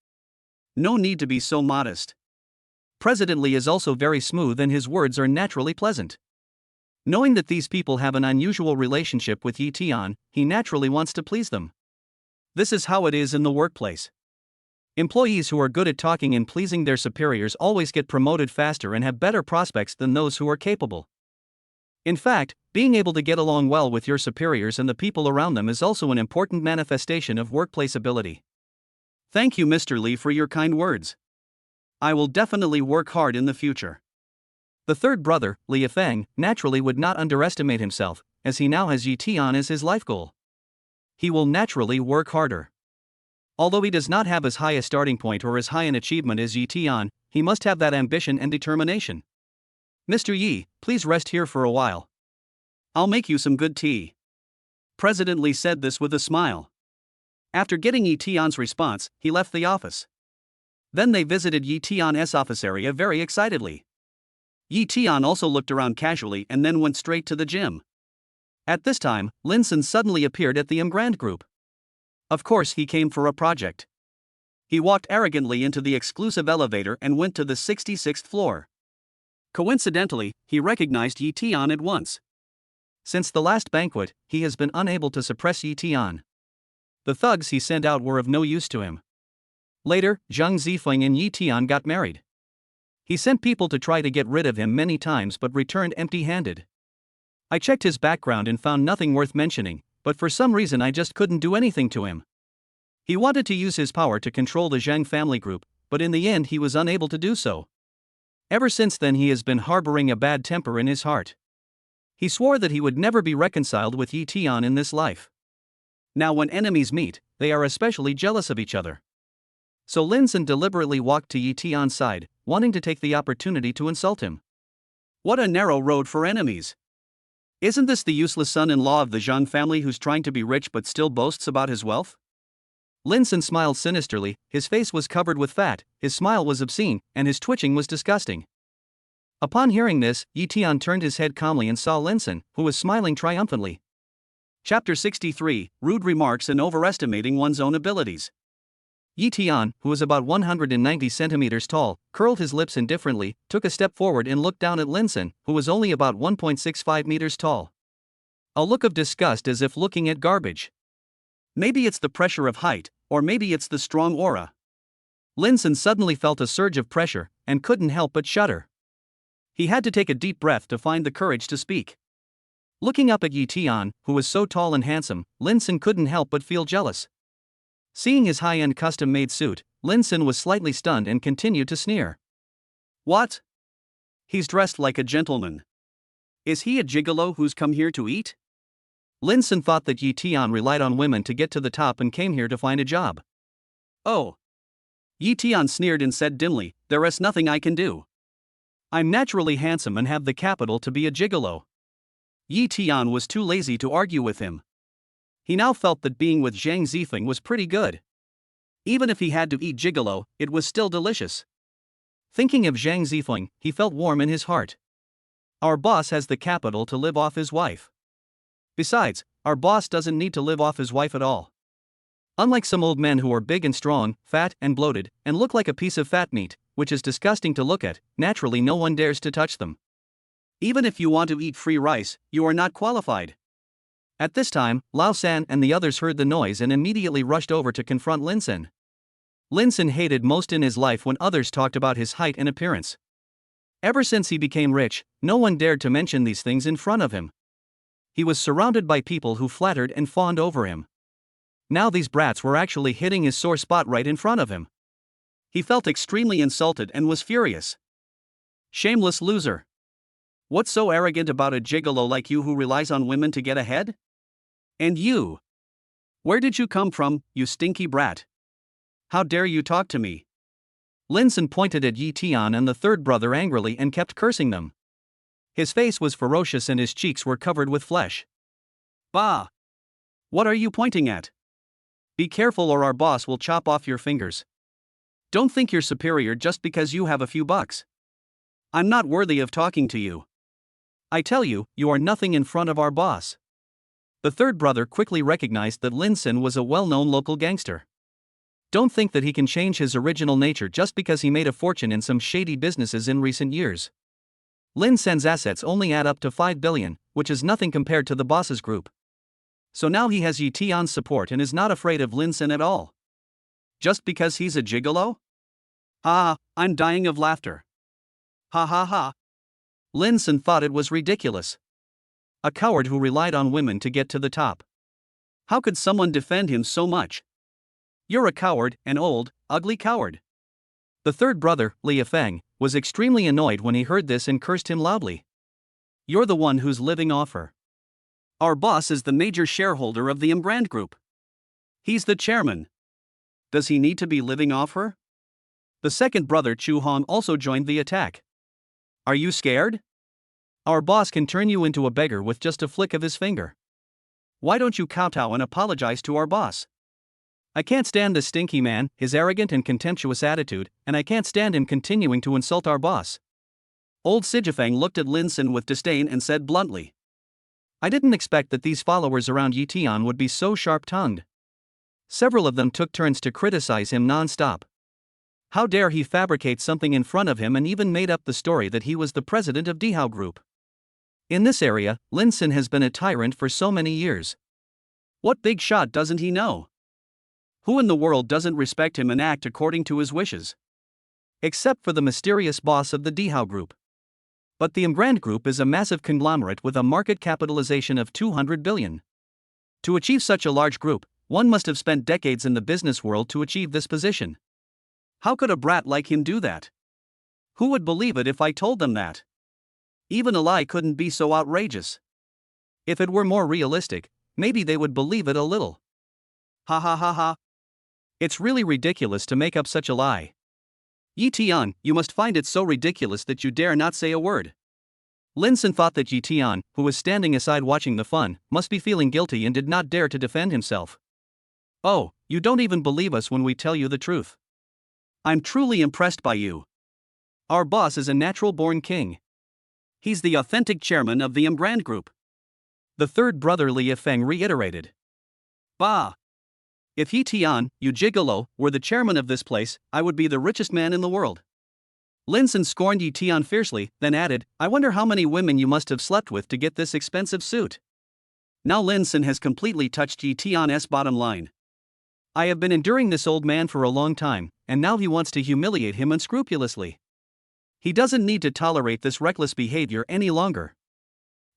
No need to be so modest. President Li is also very smooth and his words are naturally pleasant. Knowing that these people have an unusual relationship with Yi Tian, he naturally wants to please them. This is how it is in the workplace. Employees who are good at talking and pleasing their superiors always get promoted faster and have better prospects than those who are capable. In fact, being able to get along well with your superiors and the people around them is also an important manifestation of workplace ability. Thank you, Mr. Li, for your kind words. I will definitely work hard in the future. The third brother, Li Yifeng, naturally would not underestimate himself, as he now has Yi Tian as his life goal. He will naturally work harder. Although he does not have as high a starting point or as high an achievement as Yi Tian, he must have that ambition and determination. Mr. Yi, please rest here for a while. I'll make you some good tea. President Li said this with a smile. After getting Yi Tian's response, he left the office. Then they visited Yi Tian's office area very excitedly. Yi Tian also looked around casually and then went straight to the gym. At this time, Lin Sun suddenly appeared at the Imgrand Group. Of course, he came for a project. He walked arrogantly into the exclusive elevator and went to the 66th floor. Coincidentally, he recognized Yi Tian at once. Since the last banquet, he has been unable to suppress Yi Tian. The thugs he sent out were of no use to him. Later, Zhang Zifeng and Yi Tian got married. He sent people to try to get rid of him many times but returned empty-handed. I checked his background and found nothing worth mentioning, but for some reason I just couldn't do anything to him. He wanted to use his power to control the Zhang family group, but in the end he was unable to do so. Ever since then he has been harboring a bad temper in his heart. He swore that he would never be reconciled with Yi Tian in this life. Now when enemies meet, they are especially jealous of each other. So Lin Sun deliberately walked to Yi Tian's side, wanting to take the opportunity to insult him. What a narrow road for enemies. Isn't this the useless son-in-law of the Zhang family who's trying to be rich but still boasts about his wealth? Lin Sun smiled sinisterly, his face was covered with fat, his smile was obscene, and his twitching was disgusting. Upon hearing this, Yi Tian turned his head calmly and saw Lin Sun, who was smiling triumphantly. Chapter 63, Rude Remarks and Overestimating One's Own Abilities. Yi Tian, who was about 190 centimeters tall, curled his lips indifferently, took a step forward and looked down at Lin Sun, who was only about 1.65 meters tall. A look of disgust as if looking at garbage. Maybe it's the pressure of height, or maybe it's the strong aura. Lin Sun suddenly felt a surge of pressure, and couldn't help but shudder. He had to take a deep breath to find the courage to speak. Looking up at Yi Tian, who was so tall and handsome, Lin Sun couldn't help but feel jealous. Seeing his high-end custom-made suit, Lin Sun was slightly stunned and continued to sneer. What? He's dressed like a gentleman. Is he a gigolo who's come here to eat? Lin Sun thought that Yi Tian relied on women to get to the top and came here to find a job. Oh. Yi Tian sneered and said dimly, "There's nothing I can do. I'm naturally handsome and have the capital to be a gigolo." Yi Tian was too lazy to argue with him. He now felt that being with Zhang Zifeng was pretty good. Even if he had to eat gigolo, it was still delicious. Thinking of Zhang Zifeng, he felt warm in his heart. Our boss has the capital to live off his wife. Besides, our boss doesn't need to live off his wife at all. Unlike some old men who are big and strong, fat and bloated, and look like a piece of fat meat, which is disgusting to look at, naturally no one dares to touch them. Even if you want to eat free rice, you are not qualified. At this time, Lao San and the others heard the noise and immediately rushed over to confront Lin Sun. Lin Sun hated most in his life when others talked about his height and appearance. Ever since he became rich, no one dared to mention these things in front of him. He was surrounded by people who flattered and fawned over him. Now these brats were actually hitting his sore spot right in front of him. He felt extremely insulted and was furious. Shameless loser. What's so arrogant about a gigolo like you who relies on women to get ahead? And you? Where did you come from, you stinky brat? How dare you talk to me? Lin Sun pointed at Yi Tian and the third brother angrily and kept cursing them. His face was ferocious and his cheeks were covered with flesh. Bah! What are you pointing at? Be careful or our boss will chop off your fingers. Don't think you're superior just because you have a few bucks. I'm not worthy of talking to you. I tell you, you are nothing in front of our boss. The third brother quickly recognized that Lin Sun was a well-known local gangster. Don't think that he can change his original nature just because he made a fortune in some shady businesses in recent years. Lin Sun's assets only add up to 5 billion, which is nothing compared to the boss's group. So now he has Yi Tian's support and is not afraid of Lin Sun at all. Just because he's a gigolo? Ah, I'm dying of laughter. Ha ha ha. Lin Sun thought it was ridiculous. A coward who relied on women to get to the top. How could someone defend him so much? You're a coward, an old, ugly coward. The third brother, Li Feng, was extremely annoyed when he heard this and cursed him loudly. You're the one who's living off her. Our boss is the major shareholder of the Brand Group. He's the chairman. Does he need to be living off her? The second brother Chu Hong also joined the attack. Are you scared? Our boss can turn you into a beggar with just a flick of his finger. Why don't you kowtow and apologize to our boss? I can't stand this stinky man, his arrogant and contemptuous attitude, and I can't stand him continuing to insult our boss. Old Sijifeng looked at Lin Sun with disdain and said bluntly. I didn't expect that these followers around Yi Tian would be so sharp-tongued. Several of them took turns to criticize him non-stop. How dare he fabricate something in front of him and even made up the story that he was the president of Dihao Group. In this area, Lin Sun has been a tyrant for so many years. What big shot doesn't he know? Who in the world doesn't respect him and act according to his wishes? Except for the mysterious boss of the Dihao Group. But the Brand Group is a massive conglomerate with a market capitalization of 200 billion. To achieve such a large group, one must have spent decades in the business world to achieve this position. How could a brat like him do that? Who would believe it if I told them that? Even a lie couldn't be so outrageous. If it were more realistic, maybe they would believe it a little. Ha ha ha ha. It's really ridiculous to make up such a lie. Yi-tian, you must find it so ridiculous that you dare not say a word. Linson thought that Yi-tian, who was standing aside watching the fun, must be feeling guilty and did not dare to defend himself. Oh, you don't even believe us when we tell you the truth. I'm truly impressed by you. Our boss is a natural-born king. He's the authentic chairman of the Brand Group. The third brother Li Yifeng reiterated. Bah! If Yi-tian, you gigolo, were the chairman of this place, I would be the richest man in the world. Linson scorned Yi-tian fiercely, then added, I wonder how many women you must have slept with to get this expensive suit. Now Linson has completely touched Yi-tian's bottom line. I have been enduring this old man for a long time, and now he wants to humiliate him unscrupulously. He doesn't need to tolerate this reckless behavior any longer.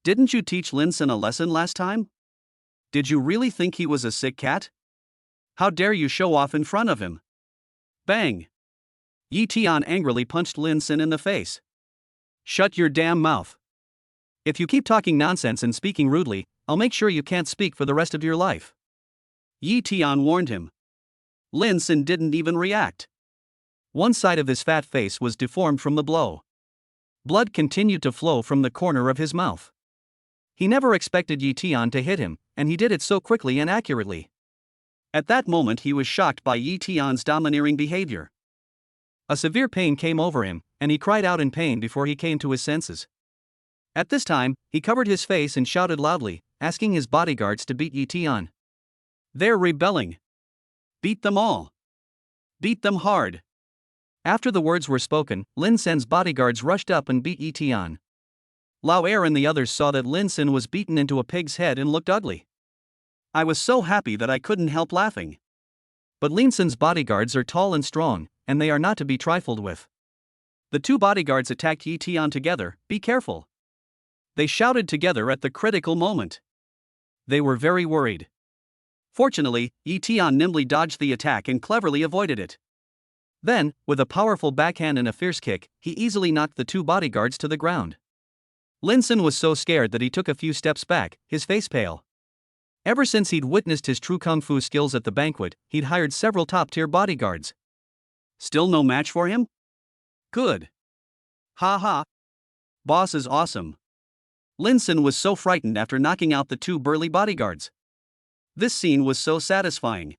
Didn't you teach Linson a lesson last time? Did you really think he was a sick cat? How dare you show off in front of him? Bang! Yi-tian angrily punched Linson in the face. Shut your damn mouth. If you keep talking nonsense and speaking rudely, I'll make sure you can't speak for the rest of your life. Yi-tian warned him. Linson didn't even react. One side of his fat face was deformed from the blow. Blood continued to flow from the corner of his mouth. He never expected Yi-tian to hit him, and he did it so quickly and accurately. At that moment he was shocked by Yi-tian's domineering behavior. A severe pain came over him, and he cried out in pain before he came to his senses. At this time, he covered his face and shouted loudly, asking his bodyguards to beat Yi-tian. They're rebelling. Beat them all. Beat them hard. After the words were spoken, Linson's bodyguards rushed up and beat Yi-tian. Lao Er and the others saw that Linson was beaten into a pig's head and looked ugly. I was so happy that I couldn't help laughing. But Linson's bodyguards are tall and strong, and they are not to be trifled with. The two bodyguards attacked Yi-tian together, be careful. They shouted together at the critical moment. They were very worried. Fortunately, Yi-tian nimbly dodged the attack and cleverly avoided it. Then, with a powerful backhand and a fierce kick, he easily knocked the two bodyguards to the ground. Linson was so scared that he took a few steps back, his face pale. Ever since he'd witnessed his true kung fu skills at the banquet, he'd hired several top-tier bodyguards. Still no match for him? Good. Ha ha. Boss is awesome. Linson was so frightened after knocking out the two burly bodyguards. This scene was so satisfying.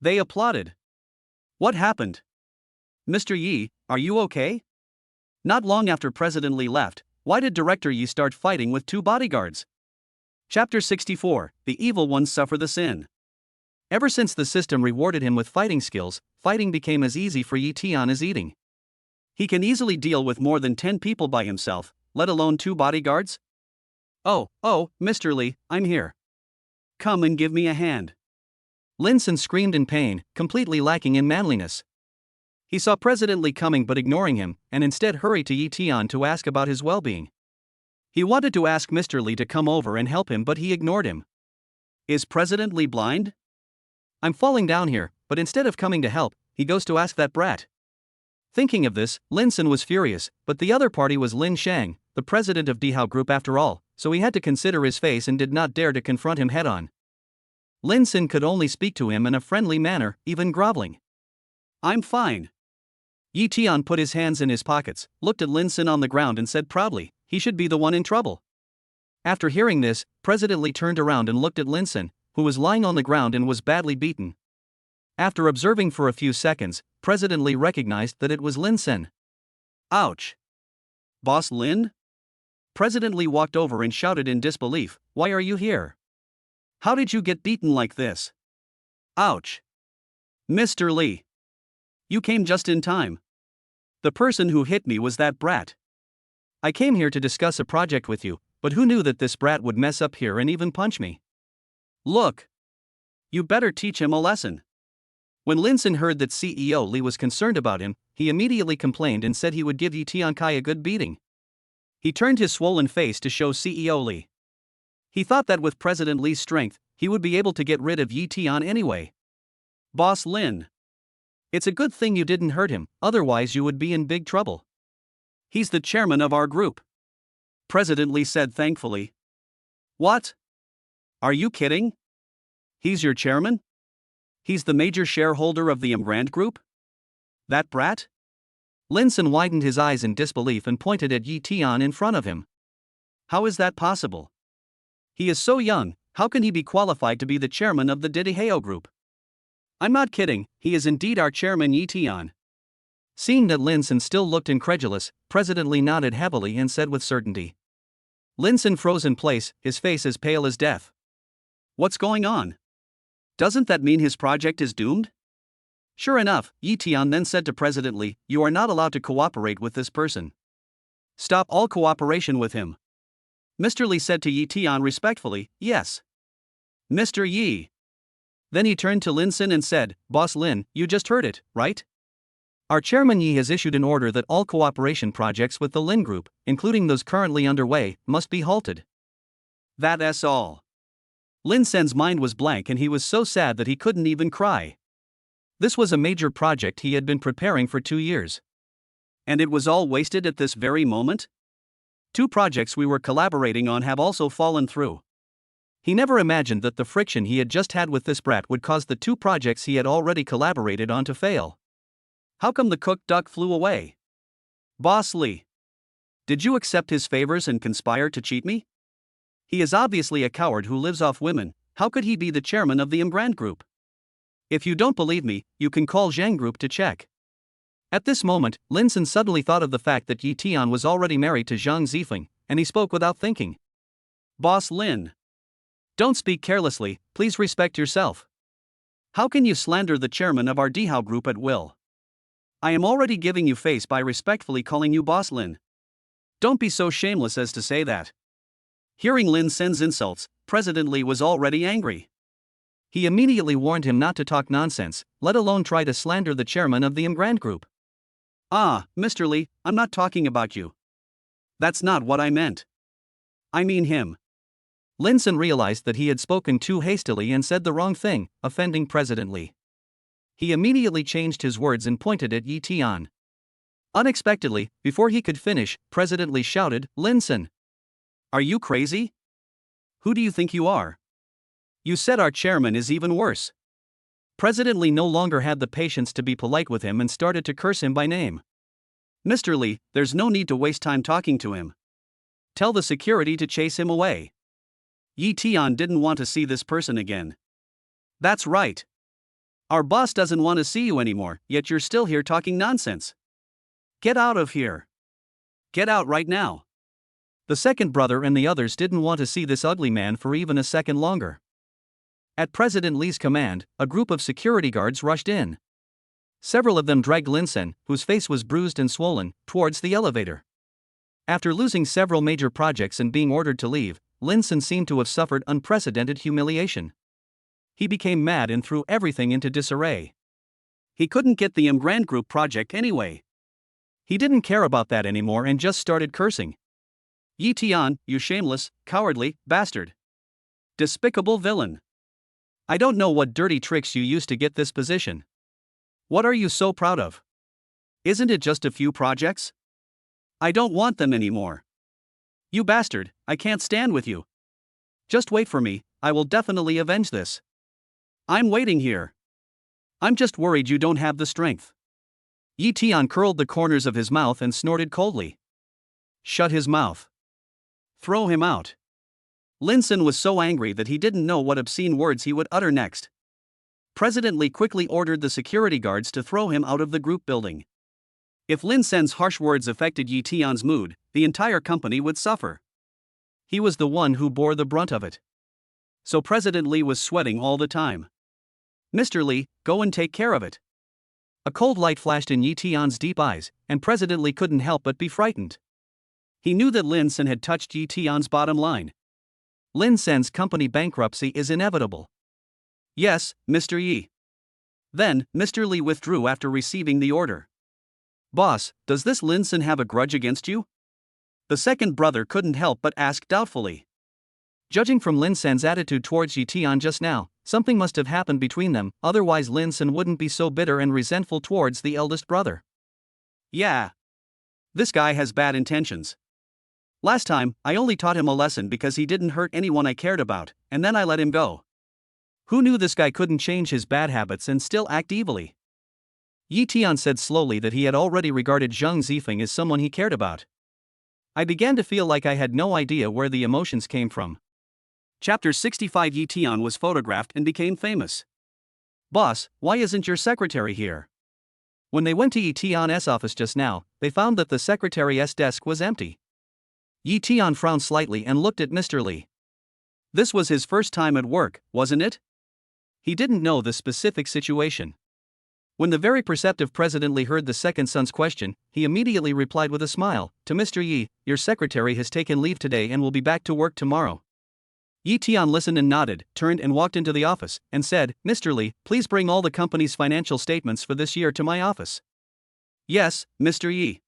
They applauded. What happened? Mr. Yi, are you okay? Not long after President Li left, why did Director Yi start fighting with two bodyguards? Chapter 64, The Evil Ones Suffer the Sin. Ever since the system rewarded him with fighting skills, fighting became as easy for Yi-tian as eating. He can easily deal with more than 10 people by himself, let alone two bodyguards. Oh, Mr. Li, I'm here. Come and give me a hand. Linson screamed in pain, completely lacking in manliness. He saw President Li coming but ignoring him, and instead hurried to Yi-tian to ask about his well-being. He wanted to ask Mr. Li to come over and help him, but he ignored him. Is President Li blind? I'm falling down here, but instead of coming to help, he goes to ask that brat. Thinking of this, Linson was furious, but the other party was Lin Shang, the president of Dihao Group after all, so he had to consider his face and did not dare to confront him head-on. Linson could only speak to him in a friendly manner, even groveling. I'm fine. Yi-tian put his hands in his pockets, looked at Linson on the ground and said proudly, he should be the one in trouble. After hearing this, President Li turned around and looked at Linson, who was lying on the ground and was badly beaten. After observing for a few seconds, President Li recognized that it was Linson. Ouch! Boss Lin? President Li walked over and shouted in disbelief, why are you here? How did you get beaten like this? Ouch! Mr. Li. You came just in time. The person who hit me was that brat. I came here to discuss a project with you, but who knew that this brat would mess up here and even punch me? Look! You better teach him a lesson. When Linson heard that CEO Li was concerned about him, he immediately complained and said he would give Yi-tian Kai a good beating. He turned his swollen face to show CEO Li. He thought that with President Li's strength, he would be able to get rid of Yi-tian anyway. Boss Lin. It's a good thing you didn't hurt him, otherwise you would be in big trouble. He's the chairman of our group. President Lee said thankfully. What? Are you kidding? He's your chairman? He's the major shareholder of the Emgrand Group? That brat? Linson widened his eyes in disbelief and pointed at Yi Tian in front of him. How is that possible? He is so young, how can he be qualified to be the chairman of the Didiheo Group? I'm not kidding, he is indeed our chairman, Yi Tian. Seeing that Linson still looked incredulous, President Lee nodded heavily and said with certainty. Linson froze in place, his face as pale as death. What's going on? Doesn't that mean his project is doomed? Sure enough, Yi Tian then said to President Lee, you are not allowed to cooperate with this person. Stop all cooperation with him. Mr. Lee said to Yi Tian respectfully, yes. Mr. Yi. Then he turned to Linson and said, Boss Lin, you just heard it, right? Our chairman Yi has issued an order that all cooperation projects with the Lin Group, including those currently underway, must be halted. That's all. Linsen's mind was blank and he was so sad that he couldn't even cry. This was a major project he had been preparing for 2 years. And it was all wasted at this very moment? 2 projects we were collaborating on have also fallen through. He never imagined that the friction he had just had with this brat would cause the 2 projects he had already collaborated on to fail. How come the cooked duck flew away? Boss Lee. Did you accept his favors and conspire to cheat me? He is obviously a coward who lives off women, how could he be the chairman of the Emgrand Group? If you don't believe me, you can call Zhang Group to check. At this moment, Linson suddenly thought of the fact that Yi Tian was already married to Zhang Zifeng, and he spoke without thinking. Boss Lin. Don't speak carelessly, please respect yourself. How can you slander the chairman of our Dihao Group at will? I am already giving you face by respectfully calling you Boss Lin. Don't be so shameless as to say that. Hearing Lin Sen's insults, President Lee was already angry. He immediately warned him not to talk nonsense, let alone try to slander the chairman of the Emgrand Group. Ah, Mr. Lee, I'm not talking about you. That's not what I meant. I mean him. Linson realized that he had spoken too hastily and said the wrong thing, offending President Lee. He immediately changed his words and pointed at Yi Tian. Unexpectedly, before he could finish, President Lee shouted, Linson! Are you crazy? Who do you think you are? You said our chairman is even worse. President Lee no longer had the patience to be polite with him and started to curse him by name. Mr. Lee, there's no need to waste time talking to him. Tell the security to chase him away. Yi Tian didn't want to see this person again. That's right. Our boss doesn't want to see you anymore, yet you're still here talking nonsense. Get out of here. Get out right now. The second brother and the others didn't want to see this ugly man for even a second longer. At President Lee's command, a group of security guards rushed in. Several of them dragged Linson, whose face was bruised and swollen, towards the elevator. After losing several major projects and being ordered to leave, Linson seemed to have suffered unprecedented humiliation. He became mad and threw everything into disarray. He couldn't get the Emgrand Group project anyway. He didn't care about that anymore and just started cursing. Yi Tian, you shameless, cowardly bastard. Despicable villain. I don't know what dirty tricks you used to get this position. What are you so proud of? Isn't it just a few projects? I don't want them anymore. You bastard, I can't stand with you. Just wait for me, I will definitely avenge this. I'm waiting here. I'm just worried you don't have the strength. Yi Tian curled the corners of his mouth and snorted coldly. Shut his mouth. Throw him out. Linson was so angry that he didn't know what obscene words he would utter next. President Lee quickly ordered the security guards to throw him out of the group building. If Linsen's harsh words affected Yi Tian's mood, the entire company would suffer. He was the one who bore the brunt of it. So President Lee was sweating all the time. Mr. Lee, go and take care of it. A cold light flashed in Yi Tian's deep eyes, and President Lee couldn't help but be frightened. He knew that Linson had touched Yi Tian's bottom line. Linsen's company bankruptcy is inevitable. Yes, Mr. Yi. Then, Mr. Lee withdrew after receiving the order. Boss, does this Linson have a grudge against you? The second brother couldn't help but ask doubtfully. Judging from Linsen's attitude towards Yi Tian just now, Something must have happened between them, otherwise Lin Sun wouldn't be so bitter and resentful towards the eldest brother. Yeah. This guy has bad intentions. Last time, I only taught him a lesson because he didn't hurt anyone I cared about, and then I let him go. Who knew this guy couldn't change his bad habits and still act evilly? Yi Tian said slowly that he had already regarded Zhang Zifeng as someone he cared about. I began to feel like I had no idea where the emotions came from. Chapter 65. Yi Tian was photographed and became famous. Boss, why isn't your secretary here? When they went to Yi Tian's office just now, they found that the secretary's desk was empty. Yi Tian frowned slightly and looked at Mr. Li. This was his first time at work, wasn't it? He didn't know the specific situation. When the very perceptive President Li heard the second son's question, he immediately replied with a smile, to Mr. Yi, your secretary has taken leave today and will be back to work tomorrow. Yi Tian listened and nodded, turned and walked into the office, and said, Mr. Li, please bring all the company's financial statements for this year to my office. Yes, Mr. Yi.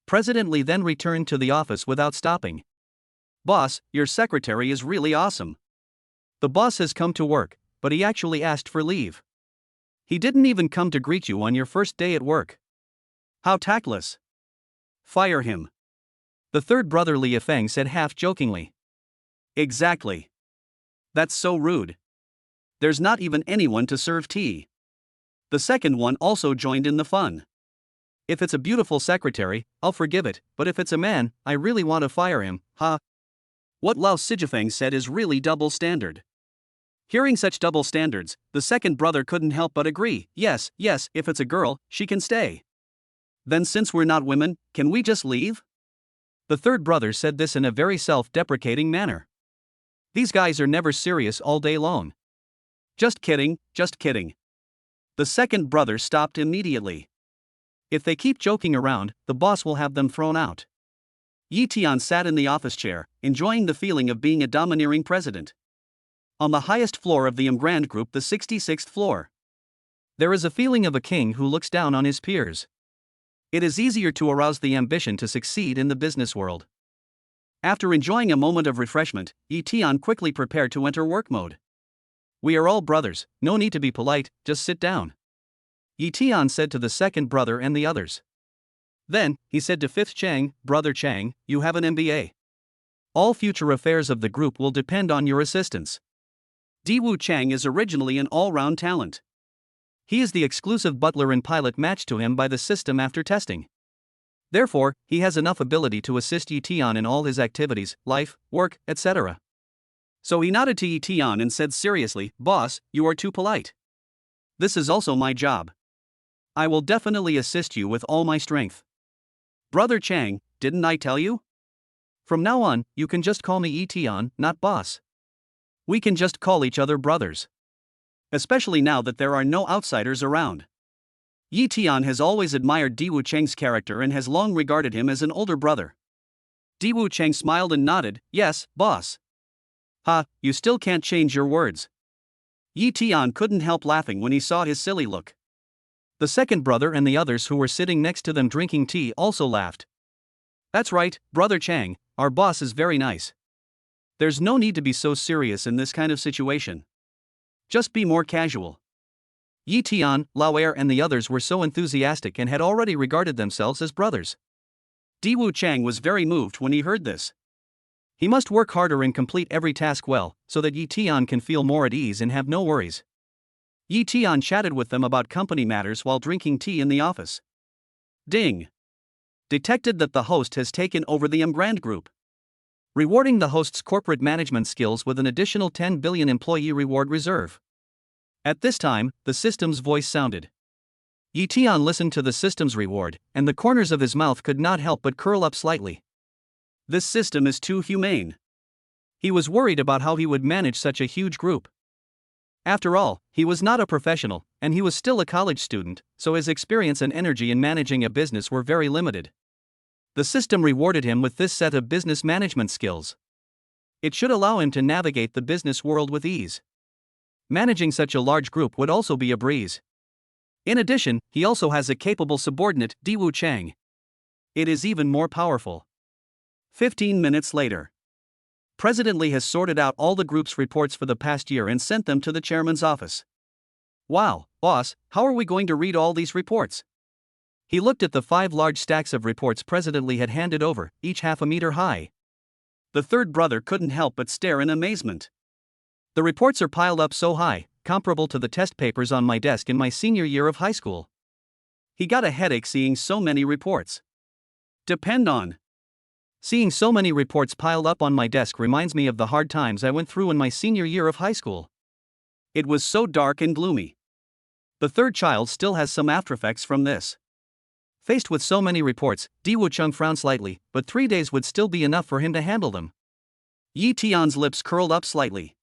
President Li then returned to the office without stopping. Boss, your secretary is really awesome. The boss has come to work, but he actually asked for leave. He didn't even come to greet you on your first day at work. How tactless. Fire him. The third brother Li Yifeng said half-jokingly. Exactly. That's so rude. There's not even anyone to serve tea. The second one also joined in the fun. If it's a beautiful secretary, I'll forgive it, but if it's a man, I really want to fire him, huh? What Lao Sijifeng said is really double standard. Hearing such double standards, the second brother couldn't help but agree, yes, if it's a girl, she can stay. Then since we're not women, can we just leave? The third brother said this in a very self-deprecating manner. These guys are never serious all day long. Just kidding, just kidding. The second brother stopped immediately. If they keep joking around, the boss will have them thrown out. Yi Tian sat in the office chair, enjoying the feeling of being a domineering president. On the highest floor of the Grand Group, the 66th floor. There is a feeling of a king who looks down on his peers. It is easier to arouse the ambition to succeed in the business world. After enjoying a moment of refreshment, Yi Tian quickly prepared to enter work mode. We are all brothers, no need to be polite, just sit down. Yi Tian said to the second brother and the others. Then, he said to fifth Chang, Brother Chang, you have an MBA. All future affairs of the group will depend on your assistance. Diwu Chang is originally an all-round talent. He is the exclusive butler and pilot matched to him by the system after testing. Therefore, he has enough ability to assist Yi Tian in all his activities, life, work, etc. So he nodded to Yi Tian and said seriously, Boss, you are too polite. This is also my job. I will definitely assist you with all my strength. Brother Chang, didn't I tell you? From now on, you can just call me Yi Tian, not boss. We can just call each other brothers. Especially now that there are no outsiders around. Yi Tian has always admired Diwu Cheng's character and has long regarded him as an older brother. Diwu Cheng smiled and nodded, yes, boss. Ha, you still can't change your words. Yi Tian couldn't help laughing when he saw his silly look. The second brother and the others who were sitting next to them drinking tea also laughed. That's right, Brother Chang, our boss is very nice. There's no need to be so serious in this kind of situation. Just be more casual. Yi Tian, Lao Er and the others were so enthusiastic and had already regarded themselves as brothers. Diwu Chang was very moved when he heard this. He must work harder and complete every task well, so that Yi Tian can feel more at ease and have no worries. Yi Tian chatted with them about company matters while drinking tea in the office. Ding! Detected that the host has taken over the Grand Group. Rewarding the host's corporate management skills with an additional 10 billion employee reward reserve. At this time, the system's voice sounded. Yi Tian listened to the system's reward, and the corners of his mouth could not help but curl up slightly. This system is too humane. He was worried about how he would manage such a huge group. After all, he was not a professional, and he was still a college student, so his experience and energy in managing a business were very limited. The system rewarded him with this set of business management skills. It should allow him to navigate the business world with ease. Managing such a large group would also be a breeze. In addition, he also has a capable subordinate, Diwu Chang. It is even more powerful. 15 minutes later. President Lee has sorted out all the group's reports for the past year and sent them to the chairman's office. Wow, boss, how are we going to read all these reports? He looked at the 5 large stacks of reports President Lee had handed over, each half a meter high. The third brother couldn't help but stare in amazement. The reports are piled up so high, comparable to the test papers on my desk in my senior year of high school. He got a headache seeing so many reports. Depend on. Seeing so many reports piled up on my desk reminds me of the hard times I went through in my senior year of high school. It was so dark and gloomy. The third child still has some aftereffects from this. Faced with so many reports, Daewoo Chung frowned slightly, but 3 days would still be enough for him to handle them. Yi Tian's lips curled up slightly.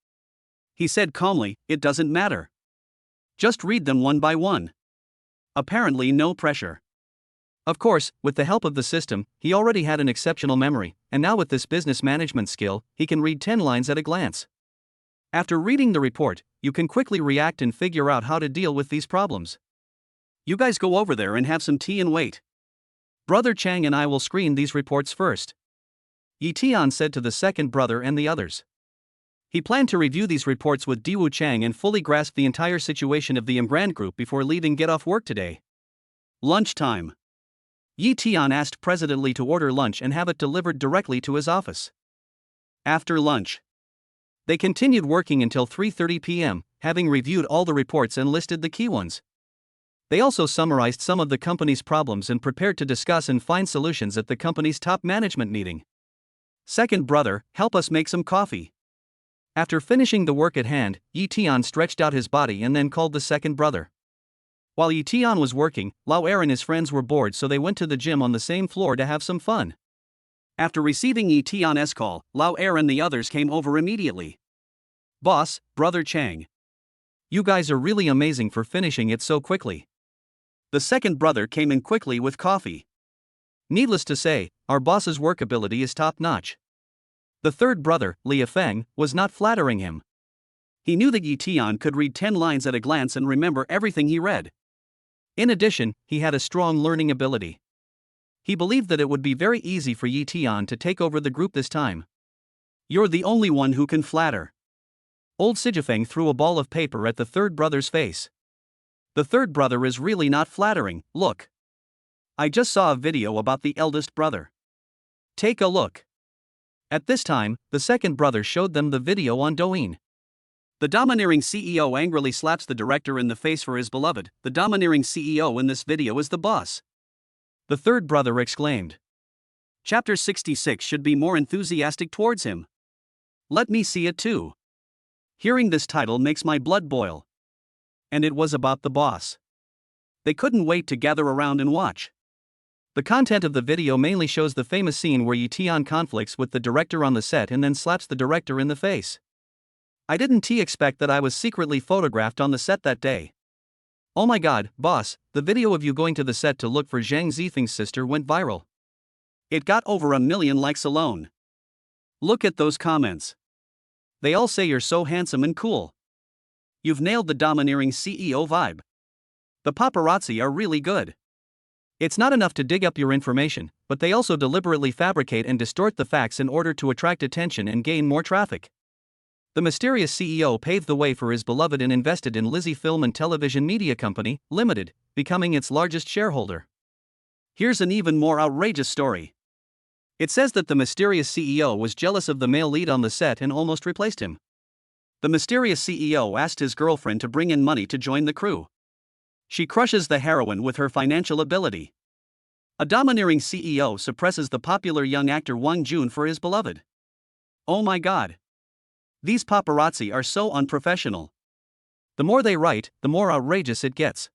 He said calmly, "It doesn't matter. Just read them one by one." Apparently no pressure. Of course, with the help of the system, he already had an exceptional memory, and now with this business management skill, he can read 10 lines at a glance. After reading the report, you can quickly react and figure out how to deal with these problems. You guys go over there and have some tea and wait. Brother Chang and I will screen these reports first, Yi Tian said to the second brother and the others. He planned to review these reports with Daewoo Chang and fully grasp the entire situation of the Imbrand group before leaving get off work today. Lunchtime. Yi Tian asked President Lee to order lunch and have it delivered directly to his office. After lunch, they continued working until 3:30 p.m., having reviewed all the reports and listed the key ones. They also summarized some of the company's problems and prepared to discuss and find solutions at the company's top management meeting. Second brother, help us make some coffee. After finishing the work at hand, Yi Tian stretched out his body and then called the second brother. While Yi Tian was working, Lao Er and his friends were bored, so they went to the gym on the same floor to have some fun. After receiving Yi Tian's call, Lao Er and the others came over immediately. Boss, Brother Chang. You guys are really amazing for finishing it so quickly. The second brother came in quickly with coffee. Needless to say, our boss's work ability is top-notch. The third brother, Li Feng, was not flattering him. He knew that Yi Tian could read 10 lines at a glance and remember everything he read. In addition, he had a strong learning ability. He believed that it would be very easy for Yi Tian to take over the group this time. You're the only one who can flatter. Old Sijifeng threw a ball of paper at the third brother's face. The third brother is really not flattering, look. I just saw a video about the eldest brother. Take a look. At this time, the second brother showed them the video on Douyin. The domineering CEO angrily slaps the director in the face for his beloved. The domineering CEO in this video is the boss. The third brother exclaimed. Chapter 66 should be more enthusiastic towards him. Let me see it too. Hearing this title makes my blood boil. And it was about the boss. They couldn't wait to gather around and watch. The content of the video mainly shows the famous scene where Yi Tian conflicts with the director on the set and then slaps the director in the face. I didn't expect that I was secretly photographed on the set that day. Oh my god, boss, the video of you going to the set to look for Zhang Zifeng's sister went viral. It got over 1 million likes alone. Look at those comments. They all say you're so handsome and cool. You've nailed the domineering CEO vibe. The paparazzi are really good. It's not enough to dig up your information, but they also deliberately fabricate and distort the facts in order to attract attention and gain more traffic. The mysterious CEO paved the way for his beloved and invested in Lizzie Film and Television Media Company, Limited, becoming its largest shareholder. Here's an even more outrageous story. It says that the mysterious CEO was jealous of the male lead on the set and almost replaced him. The mysterious CEO asked his girlfriend to bring in money to join the crew. She crushes the heroine with her financial ability. A domineering CEO suppresses the popular young actor Wang Jun for his beloved. Oh my god. These paparazzi are so unprofessional. The more they write, the more outrageous it gets.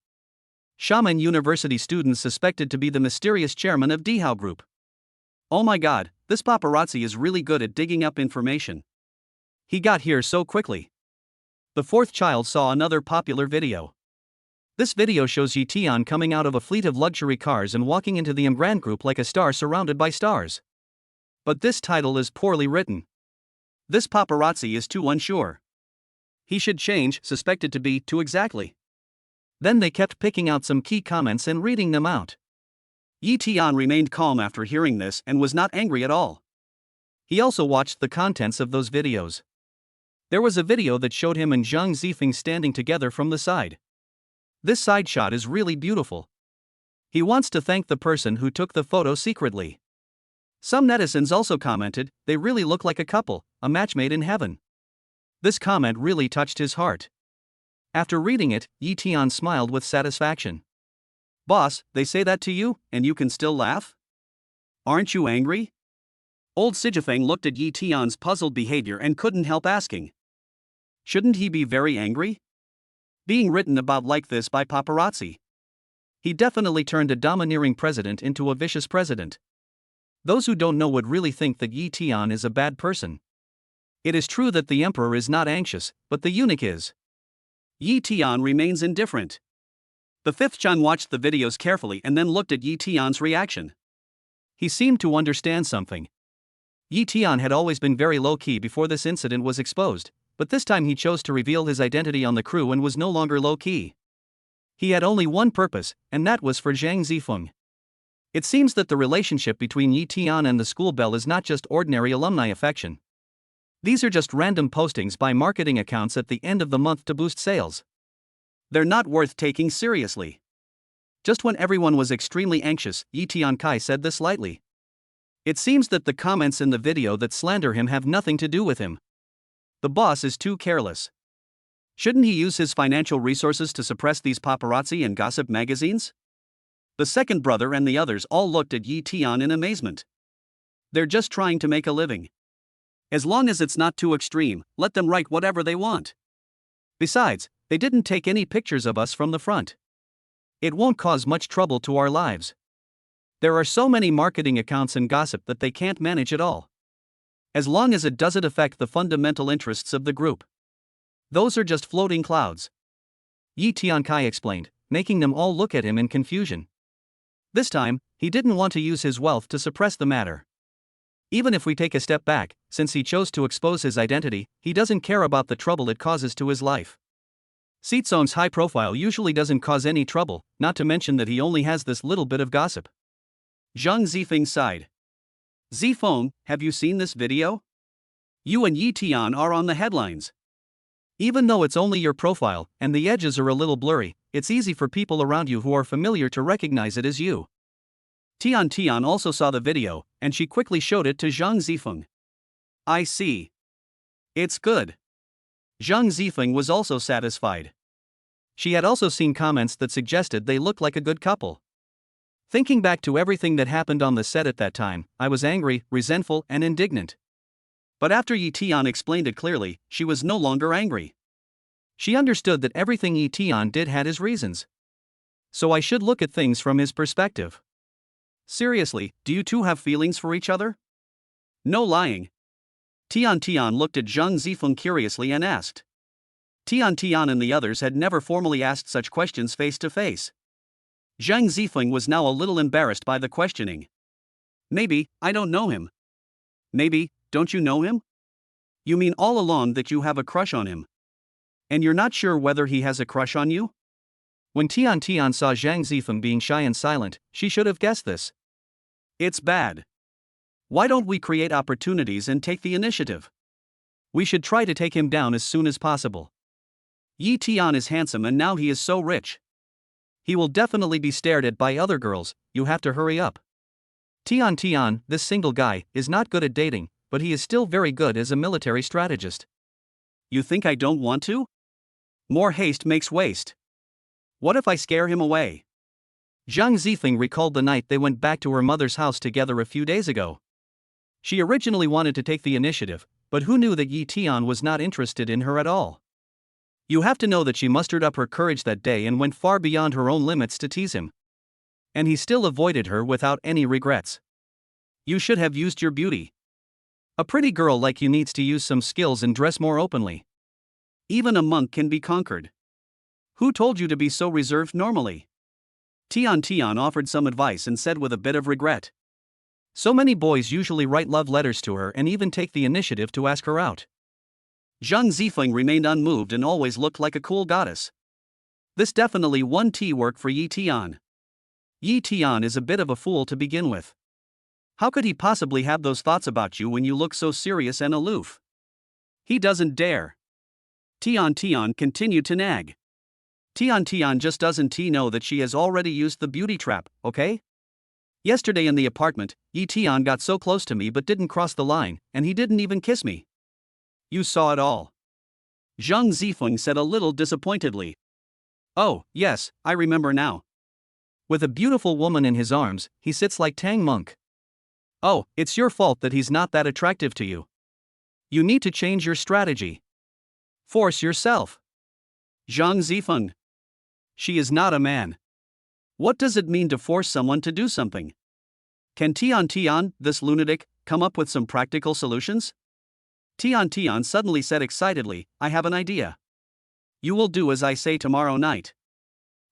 Xiamen University students suspected to be the mysterious chairman of Dihao Group. Oh my god, this paparazzi is really good at digging up information. He got here so quickly. The fourth child saw another popular video. This video shows Yi Tian coming out of a fleet of luxury cars and walking into the Imbrand Group like a star surrounded by stars. But this title is poorly written. This paparazzi is too unsure. He should change suspected to be too exactly. Then they kept picking out some key comments and reading them out. Yi Tian remained calm after hearing this and was not angry at all. He also watched the contents of those videos. There was a video that showed him and Zhang Zifeng standing together from the side. This side shot is really beautiful. He wants to thank the person who took the photo secretly. Some netizens also commented, they really look like a couple, a match made in heaven. This comment really touched his heart. After reading it, Yi Tian smiled with satisfaction. Boss, they say that to you, and you can still laugh? Aren't you angry? Old Sijifeng looked at Yi Tian's puzzled behavior and couldn't help asking. Shouldn't he be very angry? Being written about like this by paparazzi. He definitely turned a domineering president into a vicious president. Those who don't know would really think that Yi Tian is a bad person. It is true that the emperor is not anxious, but the eunuch is. Yi Tian remains indifferent. The fifth Chan watched the videos carefully and then looked at Yi Tian's reaction. He seemed to understand something. Yi Tian had always been very low-key before this incident was exposed, but this time he chose to reveal his identity on the crew and was no longer low-key. He had only one purpose, and that was for Zhang Zifeng. It seems that the relationship between Yi Tian and the school belle is not just ordinary alumni affection. These are just random postings by marketing accounts at the end of the month to boost sales. They're not worth taking seriously. Just when everyone was extremely anxious, Yi Tian Kai said this lightly. It seems that the comments in the video that slander him have nothing to do with him. The boss is too careless. Shouldn't he use his financial resources to suppress these paparazzi and gossip magazines? The second brother and the others all looked at Yi Tian in amazement. They're just trying to make a living. As long as it's not too extreme, let them write whatever they want. Besides, they didn't take any pictures of us from the front. It won't cause much trouble to our lives. There are so many marketing accounts and gossip that they can't manage it all. As long as it doesn't affect the fundamental interests of the group. Those are just floating clouds. Yi Tiankai explained, making them all look at him in confusion. This time, he didn't want to use his wealth to suppress the matter. Even if we take a step back, since he chose to expose his identity, he doesn't care about the trouble it causes to his life. Sitsong's high profile usually doesn't cause any trouble, not to mention that he only has this little bit of gossip. Zhang Zifeng sighed. Zifeng, have you seen this video? You and Yi Tian are on the headlines. Even though it's only your profile, and the edges are a little blurry, it's easy for people around you who are familiar to recognize it as you. Tian also saw the video, and she quickly showed it to Zhang Zifeng. I see. It's good. Zhang Zifeng was also satisfied. She had also seen comments that suggested they looked like a good couple. Thinking back to everything that happened on the set at that time, I was angry, resentful, and indignant. But after Yi Tian explained it clearly, she was no longer angry. She understood that everything Yi Tian did had his reasons. So I should look at things from his perspective. Seriously, do you two have feelings for each other? No lying. Tian looked at Zhang Zifeng curiously and asked. Tian and the others had never formally asked such questions face to face. Zhang Zifeng was now a little embarrassed by the questioning. Maybe, I don't know him. Maybe, don't you know him? You mean all along that you have a crush on him? And you're not sure whether he has a crush on you? When Tian saw Zhang Zifeng being shy and silent, she should have guessed this. It's bad. Why don't we create opportunities and take the initiative? We should try to take him down as soon as possible. Yi Tian is handsome and now he is so rich. He will definitely be stared at by other girls, you have to hurry up. Tian, this single guy, is not good at dating, but he is still very good as a military strategist. You think I don't want to? More haste makes waste. What if I scare him away? Zhang Zifeng recalled the night they went back to her mother's house together a few days ago. She originally wanted to take the initiative, but who knew that Yi Tian was not interested in her at all? You have to know that she mustered up her courage that day and went far beyond her own limits to tease him. And he still avoided her without any regrets. You should have used your beauty. A pretty girl like you needs to use some skills and dress more openly. Even a monk can be conquered. Who told you to be so reserved normally? Tian offered some advice and said with a bit of regret. So many boys usually write love letters to her and even take the initiative to ask her out. Zhang Zifeng remained unmoved and always looked like a cool goddess. This definitely won tea work for Yi Tian. Yi Tian is a bit of a fool to begin with. How could he possibly have those thoughts about you when you look so serious and aloof? He doesn't dare. Tian continued to nag. Tian just doesn't know that she has already used the beauty trap, okay? Yesterday in the apartment, Tian got so close to me but didn't cross the line, and he didn't even kiss me. You saw it all. Zhang Zifeng said a little disappointedly. Oh, yes, I remember now. With a beautiful woman in his arms, he sits like Tang Monk. Oh, it's your fault that he's not that attractive to you. You need to change your strategy. Force yourself. Zhang Zifeng. She is not a man. What does it mean to force someone to do something? Can Tian, this lunatic, come up with some practical solutions? Tian suddenly said excitedly, I have an idea. You will do as I say tomorrow night.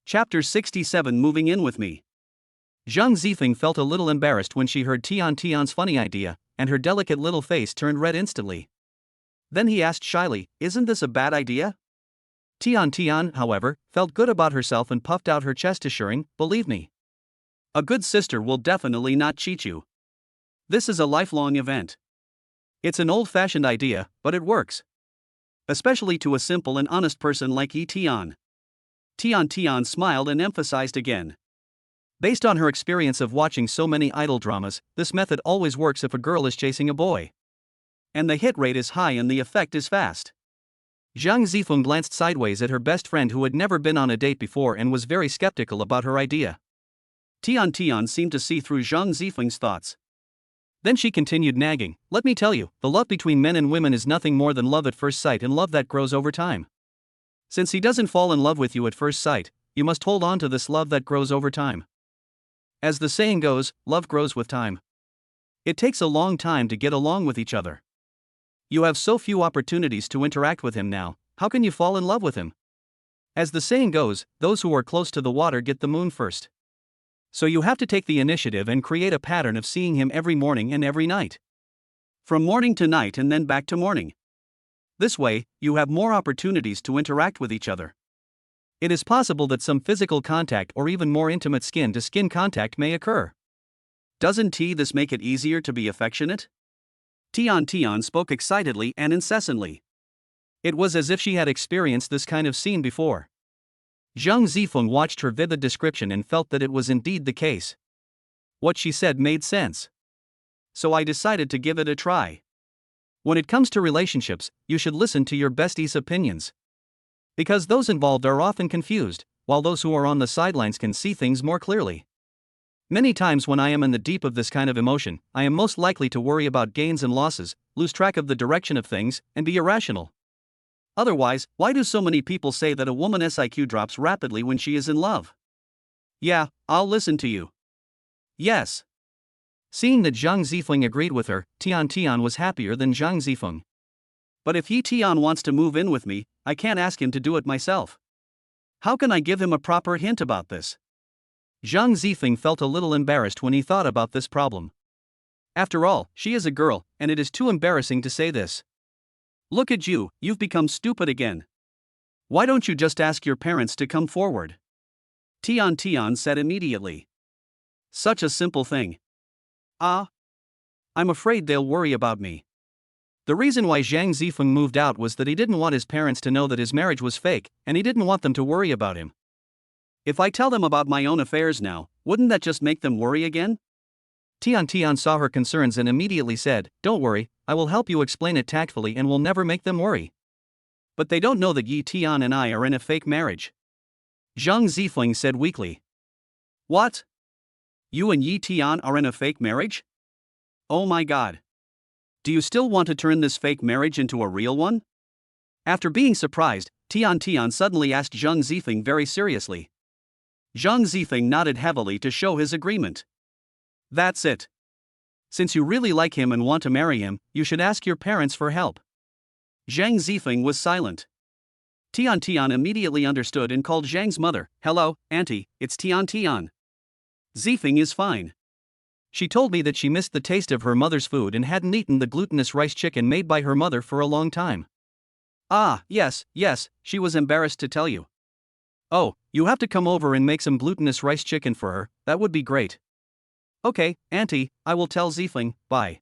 Chapter 67 Moving in with me. Zhang Zifeng felt a little embarrassed when she heard Tian's funny idea, and her delicate little face turned red instantly. Then he asked shyly, isn't this a bad idea? Tian, however, felt good about herself and puffed out her chest assuring, believe me. A good sister will definitely not cheat you. This is a lifelong event. It's an old-fashioned idea, but it works. Especially to a simple and honest person like Tian. Tian smiled and emphasized again. Based on her experience of watching so many idol dramas, this method always works if a girl is chasing a boy. And the hit rate is high and the effect is fast. Zhang Zifeng glanced sideways at her best friend who had never been on a date before and was very skeptical about her idea. Tian seemed to see through Zhang Zifeng's thoughts. Then she continued nagging, let me tell you, the love between men and women is nothing more than love at first sight and love that grows over time. Since he doesn't fall in love with you at first sight, you must hold on to this love that grows over time. As the saying goes, love grows with time. It takes a long time to get along with each other. You have so few opportunities to interact with him now, how can you fall in love with him? As the saying goes, those who are close to the water get the moon first. So you have to take the initiative and create a pattern of seeing him every morning and every night. From morning to night and then back to morning. This way, you have more opportunities to interact with each other. It is possible that some physical contact or even more intimate skin-to-skin contact may occur. Doesn't this make it easier to be affectionate? Tian spoke excitedly and incessantly. It was as if she had experienced this kind of scene before. Zhang Zifeng watched her vivid description and felt that it was indeed the case. What she said made sense. So I decided to give it a try. When it comes to relationships, you should listen to your bestie's opinions. Because those involved are often confused, while those who are on the sidelines can see things more clearly. Many times when I am in the deep of this kind of emotion, I am most likely to worry about gains and losses, lose track of the direction of things, and be irrational. Otherwise, why do so many people say that a woman's IQ drops rapidly when she is in love? Yeah, I'll listen to you. Yes. Seeing that Zhang Zifeng agreed with her, Tian was happier than Zhang Zifeng. But if Tian wants to move in with me, I can't ask him to do it myself. How can I give him a proper hint about this? Zhang Zifeng felt a little embarrassed when he thought about this problem. After all, she is a girl, and it is too embarrassing to say this. Look at you, you've become stupid again. Why don't you just ask your parents to come forward? Tian said immediately. Such a simple thing. I'm afraid they'll worry about me. The reason why Zhang Zifeng moved out was that he didn't want his parents to know that his marriage was fake, and he didn't want them to worry about him. If I tell them about my own affairs now, wouldn't that just make them worry again? Tian saw her concerns and immediately said, don't worry, I will help you explain it tactfully and will never make them worry. But they don't know that Tian and I are in a fake marriage. Zhang Zifeng said weakly. What? You and Tian are in a fake marriage? Oh my god. Do you still want to turn this fake marriage into a real one? After being surprised, Tian suddenly asked Zhang Zifeng very seriously. Zhang Zifeng nodded heavily to show his agreement. That's it. Since you really like him and want to marry him, you should ask your parents for help. Zhang Zifeng was silent. Tian immediately understood and called Zhang's mother. Hello, Auntie, it's Tian. Zifeng is fine. She told me that she missed the taste of her mother's food and hadn't eaten the glutinous rice chicken made by her mother for a long time. Yes, she was embarrassed to tell you. Oh, you have to come over and make some glutinous rice chicken for her, that would be great. Okay, Auntie, I will tell Zifeng, bye.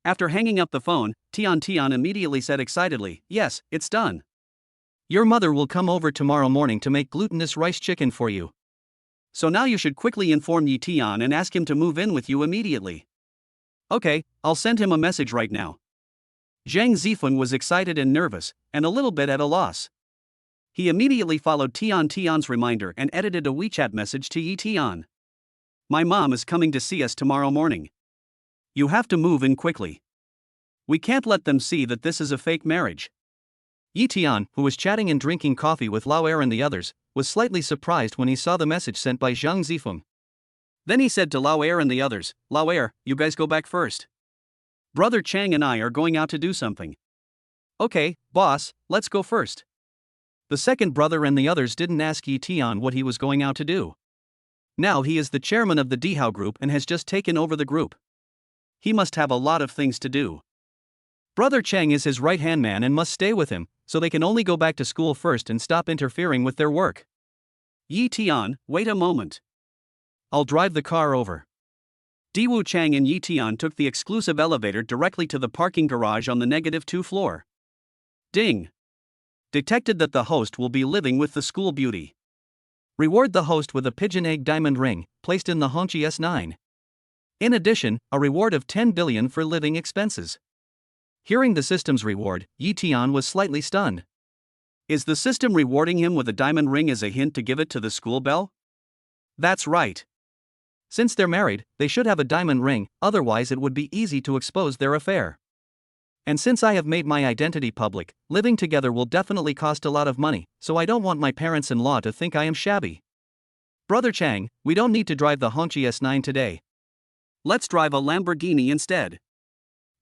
After hanging up the phone, Tian immediately said excitedly, yes, it's done. Your mother will come over tomorrow morning to make glutinous rice chicken for you. So now you should quickly inform Yi Tian and ask him to move in with you immediately. Okay, I'll send him a message right now. Zhang Zifeng was excited and nervous, and a little bit at a loss. He immediately followed Tian's reminder and edited a WeChat message to Yi Tian. My mom is coming to see us tomorrow morning. You have to move in quickly. We can't let them see that this is a fake marriage. Yi Tian, who was chatting and drinking coffee with Lao Er and the others, was slightly surprised when he saw the message sent by Zhang Zifeng. Then he said to Lao Er and the others, Lao Er, you guys go back first. Brother Chang and I are going out to do something. Okay, boss, let's go first. The second brother and the others didn't ask Yi Tian what he was going out to do. Now he is the chairman of the Dihao group and has just taken over the group. He must have a lot of things to do. Brother Chang is his right-hand man and must stay with him, so they can only go back to school first and stop interfering with their work. Yi Tian, wait a moment. I'll drive the car over. Diwu Chang and Yi Tian took the exclusive elevator directly to the parking garage on the -2 floor. Ding. Detected that the host will be living with the school beauty. Reward the host with a pigeon egg diamond ring, placed in the Hongqi S9. In addition, a reward of 10 billion for living expenses. Hearing the system's reward, Yi Tian was slightly stunned. Is the system rewarding him with a diamond ring as a hint to give it to the school belle? That's right. Since they're married, they should have a diamond ring, otherwise it would be easy to expose their affair. And since I have made my identity public, living together will definitely cost a lot of money, so I don't want my parents-in-law to think I am shabby. Brother Chang, we don't need to drive the Hongqi S9 today. Let's drive a Lamborghini instead.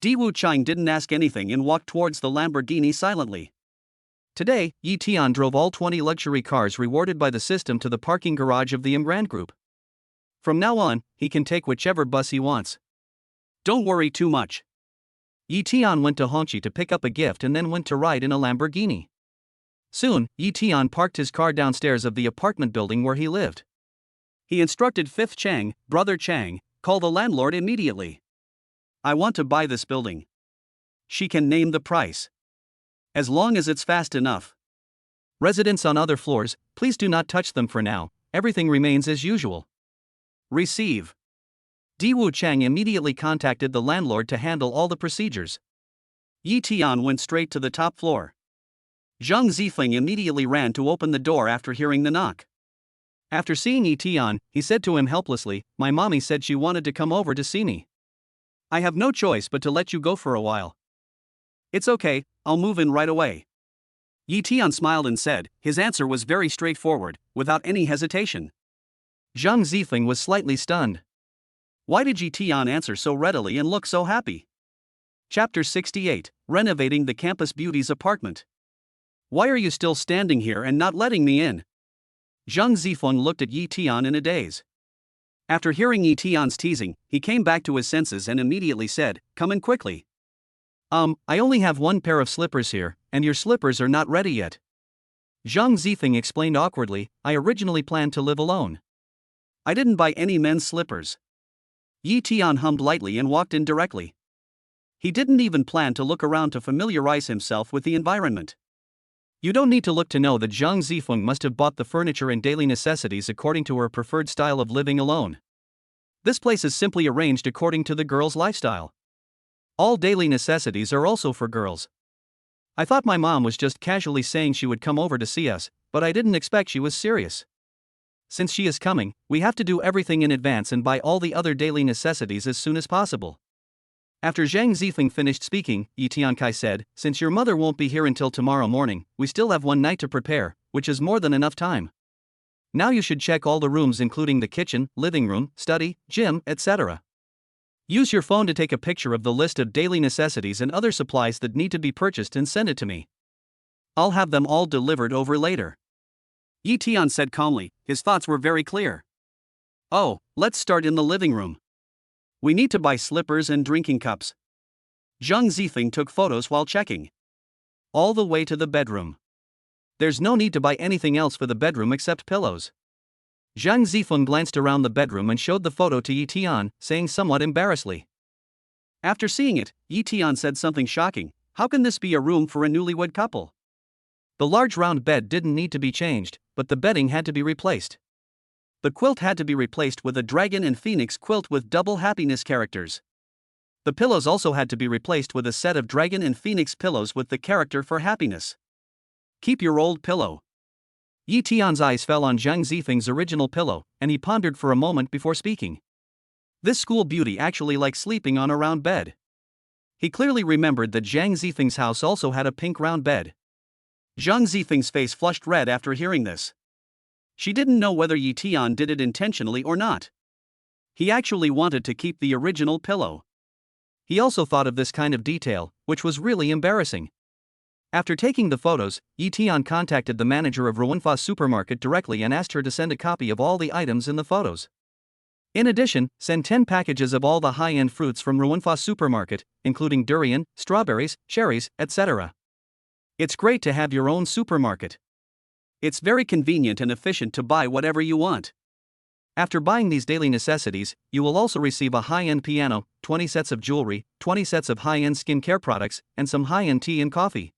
Diwu Chang didn't ask anything and walked towards the Lamborghini silently. Today, Yi Tian drove all 20 luxury cars rewarded by the system to the parking garage of the Imran Group. From now on, he can take whichever bus he wants. Don't worry too much. Yi Tian went to Hongqi to pick up a gift and then went to ride in a Lamborghini. Soon, Yi Tian parked his car downstairs of the apartment building where he lived. He instructed Fifth Chang, Brother Chang, call the landlord immediately. I want to buy this building. She can name the price. As long as it's fast enough. Residents on other floors, please do not touch them for now, everything remains as usual. Receive. Diwu Chang immediately contacted the landlord to handle all the procedures. Yi Tian went straight to the top floor. Zhang Zifeng immediately ran to open the door after hearing the knock. After seeing Yi Tian, he said to him helplessly, my mommy said she wanted to come over to see me. I have no choice but to let you go for a while. It's okay, I'll move in right away. Yi Tian smiled and said, his answer was very straightforward, without any hesitation. Zhang Zifeng was slightly stunned. Why did Yi Tian answer so readily and look so happy? Chapter 68, Renovating the Campus Beauty's Apartment. Why are you still standing here and not letting me in? Zhang Zifeng looked at Yi Tian in a daze. After hearing Yi Tian's teasing, he came back to his senses and immediately said, come in quickly. I only have one pair of slippers here, and your slippers are not ready yet. Zhang Zifeng explained awkwardly, I originally planned to live alone. I didn't buy any men's slippers. Yi Tian hummed lightly and walked in directly. He didn't even plan to look around to familiarize himself with the environment. You don't need to look to know that Zhang Zifeng must have bought the furniture and daily necessities according to her preferred style of living alone. This place is simply arranged according to the girl's lifestyle. All daily necessities are also for girls. I thought my mom was just casually saying she would come over to see us, but I didn't expect she was serious. Since she is coming, we have to do everything in advance and buy all the other daily necessities as soon as possible. After Zhang Zifeng finished speaking, Yi Tiankai said, since your mother won't be here until tomorrow morning, we still have one night to prepare, which is more than enough time. Now you should check all the rooms including the kitchen, living room, study, gym, etc. Use your phone to take a picture of the list of daily necessities and other supplies that need to be purchased and send it to me. I'll have them all delivered over later. Yi Tian said calmly, his thoughts were very clear. Oh, let's start in the living room. We need to buy slippers and drinking cups. Zhang Zifeng took photos while checking. All the way to the bedroom. There's no need to buy anything else for the bedroom except pillows. Zhang Zifeng glanced around the bedroom and showed the photo to Yi Tian, saying somewhat embarrassedly. After seeing it, Yi Tian said something shocking. How can this be a room for a newlywed couple? The large round bed didn't need to be changed, but the bedding had to be replaced. The quilt had to be replaced with a dragon and phoenix quilt with double happiness characters. The pillows also had to be replaced with a set of dragon and phoenix pillows with the character for happiness. Keep your old pillow. Yi Tian's eyes fell on Zhang Zifeng's original pillow, and he pondered for a moment before speaking. This school beauty actually likes sleeping on a round bed. He clearly remembered that Zhang Zifeng's house also had a pink round bed. Zhang Zifeng's face flushed red after hearing this. She didn't know whether Yi Tian did it intentionally or not. He actually wanted to keep the original pillow. He also thought of this kind of detail, which was really embarrassing. After taking the photos, Yi Tian contacted the manager of Ruanfa supermarket directly and asked her to send a copy of all the items in the photos. In addition, send 10 packages of all the high-end fruits from Ruanfa supermarket, including durian, strawberries, cherries, etc. It's great to have your own supermarket. It's very convenient and efficient to buy whatever you want. After buying these daily necessities, you will also receive a high-end piano, 20 sets of jewelry, 20 sets of high-end skincare products, and some high-end tea and coffee.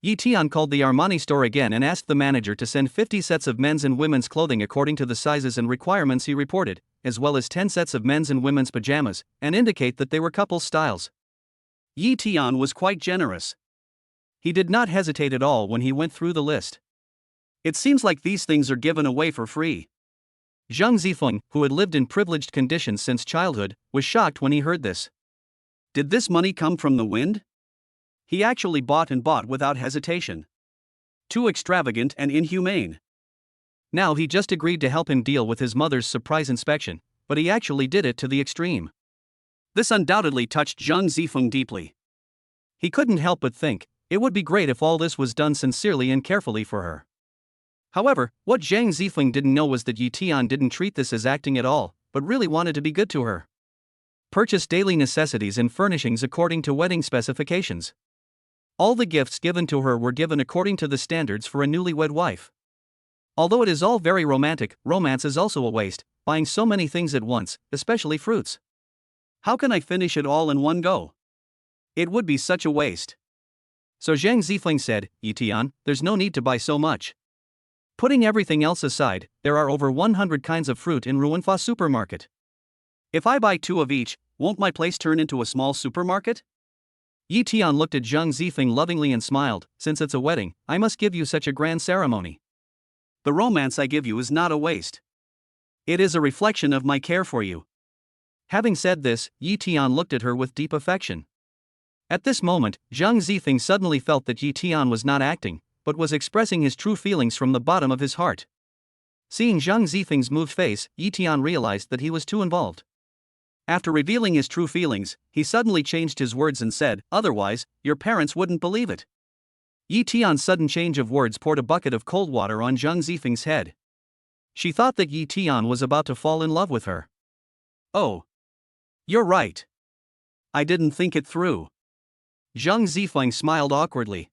Yi Tian called the Armani store again and asked the manager to send 50 sets of men's and women's clothing according to the sizes and requirements he reported, as well as 10 sets of men's and women's pajamas, and indicate that they were couple styles. Yi Tian was quite generous. He did not hesitate at all when he went through the list. It seems like these things are given away for free. Zhang Zifeng, who had lived in privileged conditions since childhood, was shocked when he heard this. Did this money come from the wind? He actually bought without hesitation. Too extravagant and inhumane. Now he just agreed to help him deal with his mother's surprise inspection, but he actually did it to the extreme. This undoubtedly touched Zhang Zifeng deeply. He couldn't help but think, it would be great if all this was done sincerely and carefully for her. However, what Zhang Zifeng didn't know was that Yi Tian didn't treat this as acting at all, but really wanted to be good to her. Purchase daily necessities and furnishings according to wedding specifications. All the gifts given to her were given according to the standards for a newlywed wife. Although it is all very romantic, romance is also a waste, buying so many things at once, especially fruits. How can I finish it all in one go? It would be such a waste. So Zhang Zifeng said, Yi Tian, there's no need to buy so much. Putting everything else aside, there are over 100 kinds of fruit in Ruanfa supermarket. If I buy 2 of each, won't my place turn into a small supermarket? Yi Tian looked at Zhang Zifeng lovingly and smiled, since it's a wedding, I must give you such a grand ceremony. The romance I give you is not a waste. It is a reflection of my care for you. Having said this, Yi Tian looked at her with deep affection. At this moment, Zhang Zifeng suddenly felt that Yi Tian was not acting, but was expressing his true feelings from the bottom of his heart. Seeing Zhang Zifeng's moved face, Yi Tian realized that he was too involved. After revealing his true feelings, he suddenly changed his words and said, otherwise, your parents wouldn't believe it. Yi Tian's sudden change of words poured a bucket of cold water on Zhang Zifeng's head. She thought that Yi Tian was about to fall in love with her. Oh. You're right. I didn't think it through. Zhang Zifeng smiled awkwardly.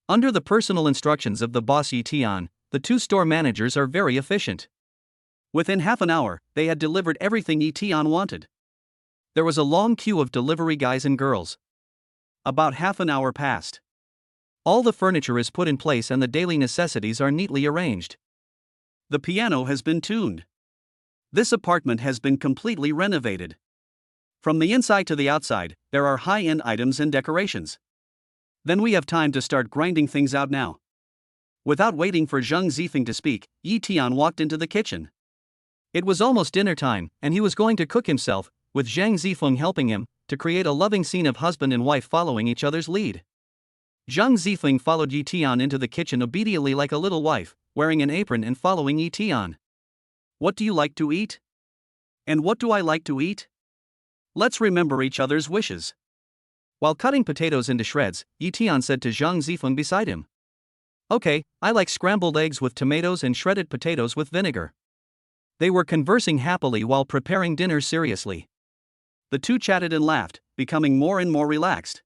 Under the personal instructions of the boss Yi Tian, the 2 store managers are very efficient. Within half an hour, they had delivered everything Yi Tian wanted. There was a long queue of delivery guys and girls. About half an hour passed. All the furniture is put in place and the daily necessities are neatly arranged. The piano has been tuned. This apartment has been completely renovated. From the inside to the outside, there are high-end items and decorations. Then we have time to start grinding things out now. Without waiting for Zhang Zifeng to speak, Yi Tian walked into the kitchen. It was almost dinner time, and he was going to cook himself, with Zhang Zifeng helping him, to create a loving scene of husband and wife following each other's lead. Zhang Zifeng followed Yi Tian into the kitchen obediently like a little wife, wearing an apron and following Yi Tian. What do you like to eat? And what do I like to eat? Let's remember each other's wishes. While cutting potatoes into shreds, Yi Tian said to Zhang Zifeng beside him. Okay, I like scrambled eggs with tomatoes and shredded potatoes with vinegar. They were conversing happily while preparing dinner seriously. The 2 chatted and laughed, becoming more and more relaxed.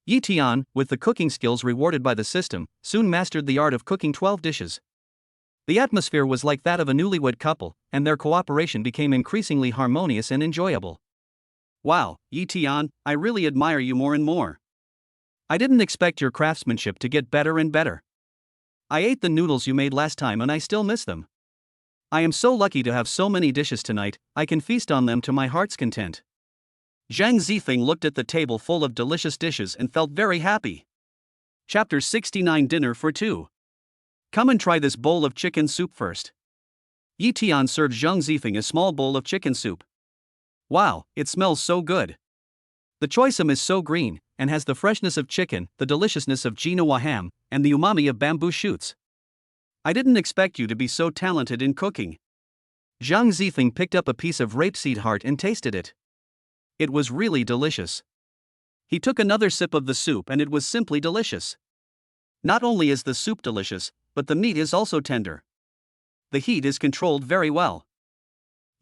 Yi Tian, with the cooking skills rewarded by the system, soon mastered the art of cooking 12 dishes. The atmosphere was like that of a newlywed couple, and their cooperation became increasingly harmonious and enjoyable. Wow, Yi-tian, I really admire you more and more. I didn't expect your craftsmanship to get better and better. I ate the noodles you made last time and I still miss them. I am so lucky to have so many dishes tonight, I can feast on them to my heart's content. Zhang Zifeng looked at the table full of delicious dishes and felt very happy. Chapter 69 Dinner for Two. Come and try this bowl of chicken soup first. Yi Tian served Zhang Zifeng a small bowl of chicken soup. Wow, it smells so good. The choisem is so green, and has the freshness of chicken, the deliciousness of quinoa ham, and the umami of bamboo shoots. I didn't expect you to be so talented in cooking. Zhang Zifeng picked up a piece of rapeseed heart and tasted it. It was really delicious. He took another sip of the soup and it was simply delicious. Not only is the soup delicious, but the meat is also tender. The heat is controlled very well.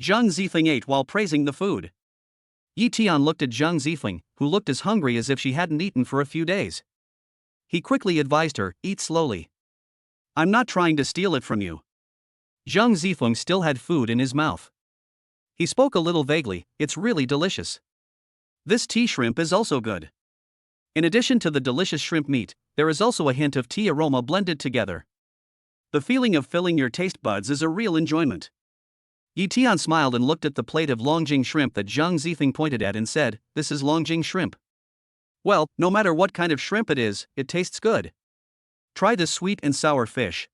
Zhang Zifeng ate while praising the food. Yi Tian looked at Zhang Zifeng, who looked as hungry as if she hadn't eaten for a few days. He quickly advised her, eat slowly. I'm not trying to steal it from you. Zhang Zifeng still had food in his mouth. He spoke a little vaguely, it's really delicious. This tea shrimp is also good. In addition to the delicious shrimp meat, there is also a hint of tea aroma blended together. The feeling of filling your taste buds is a real enjoyment. Yi Tian smiled and looked at the plate of Longjing shrimp that Zhang Zifeng pointed at and said, this is Longjing shrimp. Well, no matter what kind of shrimp it is, it tastes good. Try this sweet and sour fish.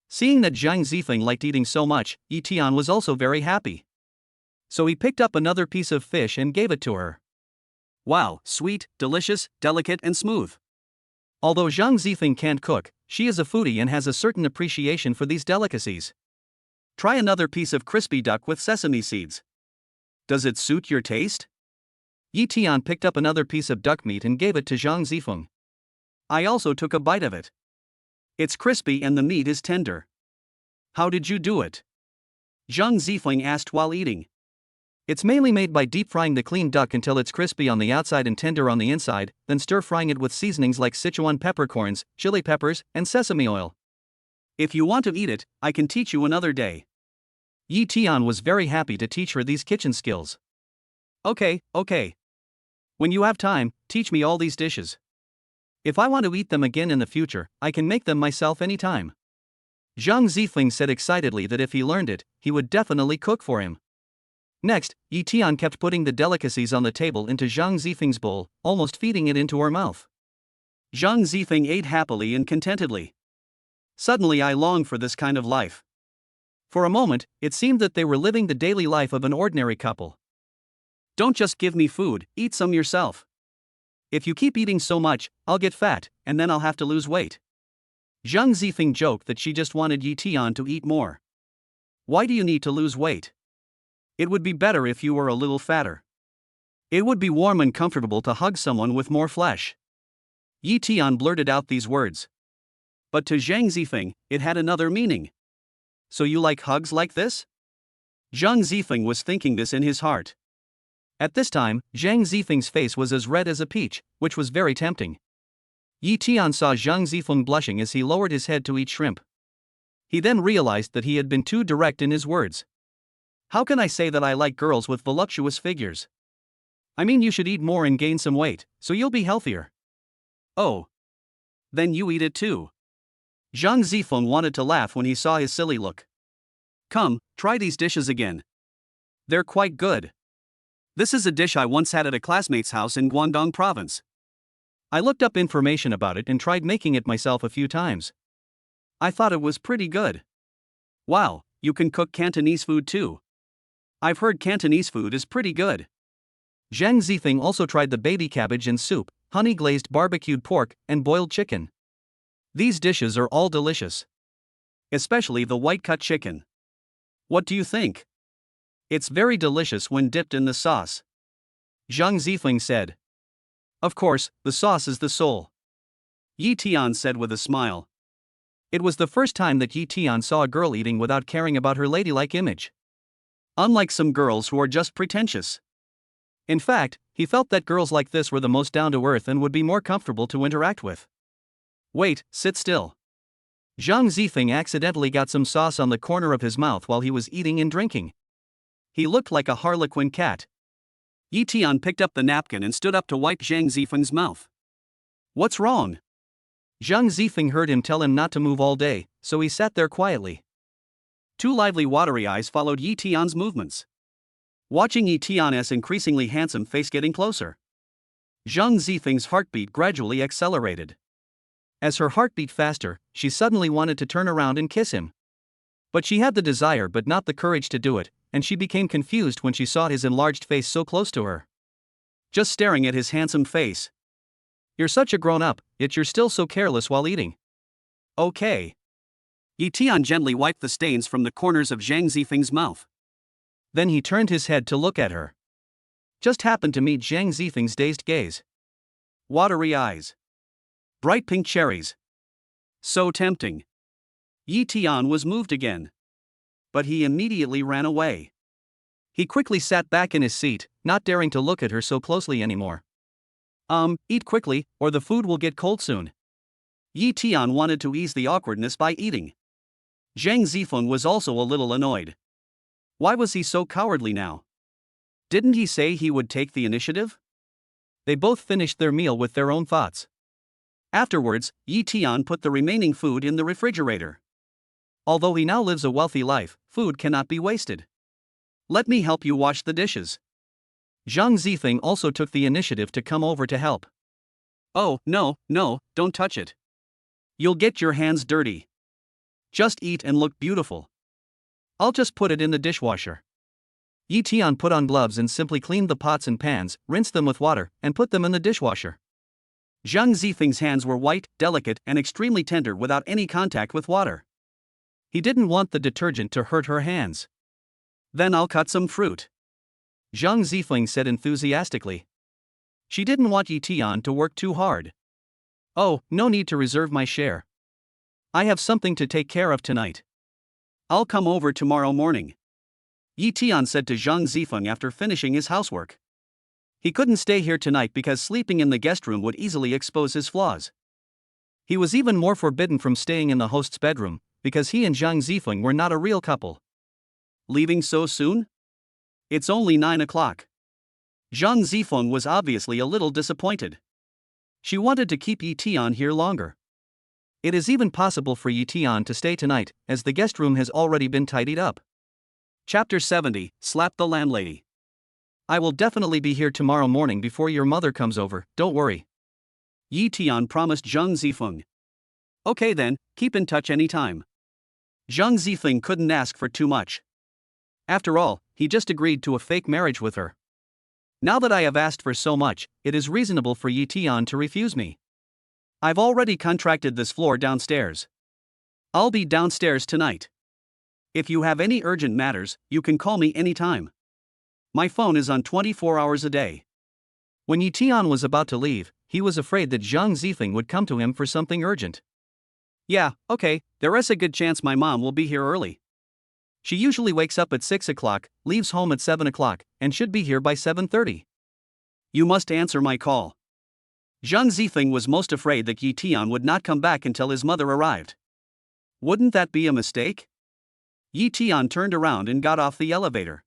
Seeing that Zhang Zifeng liked eating so much, Yi Tian was also very happy. So he picked up another piece of fish and gave it to her. Wow, sweet, delicious, delicate and smooth. Although Zhang Zifeng can't cook, she is a foodie and has a certain appreciation for these delicacies. Try another piece of crispy duck with sesame seeds. Does it suit your taste? Yi Tian picked up another piece of duck meat and gave it to Zhang Zifeng. I also took a bite of it. It's crispy and the meat is tender. How did you do it? Zhang Zifeng asked while eating. It's mainly made by deep frying the clean duck until it's crispy on the outside and tender on the inside, then stir frying it with seasonings like Sichuan peppercorns, chili peppers, and sesame oil. If you want to eat it, I can teach you another day. Yi Tian was very happy to teach her these kitchen skills. Okay. When you have time, teach me all these dishes. If I want to eat them again in the future, I can make them myself anytime. Zhang Zifeng said excitedly that if he learned it, he would definitely cook for him. Next, Yi Tian kept putting the delicacies on the table into Zhang Zifeng's bowl, almost feeding it into her mouth. Zhang Zifeng ate happily and contentedly. Suddenly I longed for this kind of life. For a moment, it seemed that they were living the daily life of an ordinary couple. Don't just give me food, eat some yourself. If you keep eating so much, I'll get fat, and then I'll have to lose weight. Zhang Zifeng joked that she just wanted Yi Tian to eat more. Why do you need to lose weight? It would be better if you were a little fatter. It would be warm and comfortable to hug someone with more flesh. Yi Tian blurted out these words. But to Zhang Zifeng, it had another meaning. So you like hugs like this? Zhang Zifeng was thinking this in his heart. At this time, Zhang Zifeng's face was as red as a peach, which was very tempting. Yi Tian saw Zhang Zifeng blushing as he lowered his head to eat shrimp. He then realized that he had been too direct in his words. How can I say that I like girls with voluptuous figures? I mean, you should eat more and gain some weight, so you'll be healthier. Oh. Then you eat it too. Zhang Zifeng wanted to laugh when he saw his silly look. Come, try these dishes again. They're quite good. This is a dish I once had at a classmate's house in Guangdong province. I looked up information about it and tried making it myself a few times. I thought it was pretty good. Wow, you can cook Cantonese food too. I've heard Cantonese food is pretty good. Zhang Zifeng also tried the baby cabbage and soup, honey-glazed barbecued pork, and boiled chicken. These dishes are all delicious. Especially the white-cut chicken. What do you think? It's very delicious when dipped in the sauce. Zhang Zifeng said. Of course, the sauce is the soul. Yi Tian said with a smile. It was the first time that Yi Tian saw a girl eating without caring about her ladylike image. Unlike some girls who are just pretentious. In fact, he felt that girls like this were the most down-to-earth and would be more comfortable to interact with. Wait, sit still. Zhang Zifeng accidentally got some sauce on the corner of his mouth while he was eating and drinking. He looked like a harlequin cat. Yi Tian picked up the napkin and stood up to wipe Zhang Zifeng's mouth. What's wrong? Zhang Zifeng heard him tell him not to move all day, so he sat there quietly. Two lively watery eyes followed Yi Tian's movements, watching Yi Tian's increasingly handsome face getting closer. Zhang Zifeng's heartbeat gradually accelerated. As her heart beat faster, she suddenly wanted to turn around and kiss him. But she had the desire but not the courage to do it, and she became confused when she saw his enlarged face so close to her. Just staring at his handsome face. You're such a grown-up, yet you're still so careless while eating. Okay. Yi Tian gently wiped the stains from the corners of Zhang Zifeng's mouth. Then he turned his head to look at her. Just happened to meet Zhang Zifeng's dazed gaze. Watery eyes. Bright pink cherries. So tempting. Yi Tian was moved again. But he immediately ran away. He quickly sat back in his seat, not daring to look at her so closely anymore. Eat quickly, or the food will get cold soon. Yi Tian wanted to ease the awkwardness by eating. Zhang Zifeng was also a little annoyed. Why was he so cowardly now? Didn't he say he would take the initiative? They both finished their meal with their own thoughts. Afterwards, Yi Tian put the remaining food in the refrigerator. Although he now lives a wealthy life, food cannot be wasted. Let me help you wash the dishes. Zhang Zifeng also took the initiative to come over to help. Oh, no, don't touch it. You'll get your hands dirty. Just eat and look beautiful. I'll just put it in the dishwasher. Yi Tian put on gloves and simply cleaned the pots and pans, rinsed them with water, and put them in the dishwasher. Zhang Zifeng's hands were white, delicate, and extremely tender without any contact with water. He didn't want the detergent to hurt her hands. Then I'll cut some fruit. Zhang Zifeng said enthusiastically. She didn't want Yi Tian to work too hard. Oh, no need to reserve my share. I have something to take care of tonight. I'll come over tomorrow morning. Yi Tian said to Zhang Zifeng after finishing his housework. He couldn't stay here tonight because sleeping in the guest room would easily expose his flaws. He was even more forbidden from staying in the host's bedroom, because he and Zhang Zifeng were not a real couple. Leaving so soon? It's only 9 o'clock. Zhang Zifeng was obviously a little disappointed. She wanted to keep Yi Tian here longer. It is even possible for Yi Tian to stay tonight, as the guest room has already been tidied up. Chapter 70, Slap the Landlady. I will definitely be here tomorrow morning before your mother comes over, don't worry. Yi Tian promised Zhang Zifeng. Okay then, keep in touch anytime. Zhang Zifeng couldn't ask for too much. After all, he just agreed to a fake marriage with her. Now that I have asked for so much, it is reasonable for Yi Tian to refuse me. I've already contracted this floor downstairs. I'll be downstairs tonight. If you have any urgent matters, you can call me anytime. My phone is on 24 hours a day. When Yi Tian was about to leave, he was afraid that Zhang Zifeng would come to him for something urgent. Yeah, okay, there is a good chance my mom will be here early. She usually wakes up at 6 o'clock, leaves home at 7 o'clock, and should be here by 7:30. You must answer my call. Zhang Zifeng was most afraid that Yi Tian would not come back until his mother arrived. Wouldn't that be a mistake? Yi Tian turned around and got off the elevator.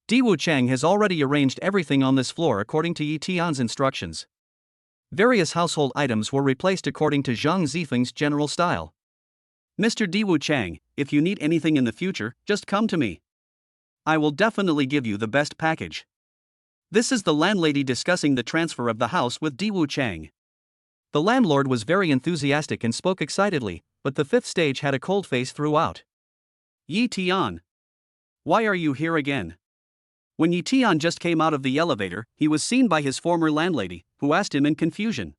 Diwu Chang has already arranged everything on this floor according to Yi Tian's instructions. Various household items were replaced according to Zhang Zifeng's general style. Mr. Diwu Chang, if you need anything in the future, just come to me. I will definitely give you the best package. This is the landlady discussing the transfer of the house with Diwu Chang. The landlord was very enthusiastic and spoke excitedly, but the fifth stage had a cold face throughout. Yi Tian. Why are you here again? When Yi Tian just came out of the elevator, he was seen by his former landlady, who asked him in confusion.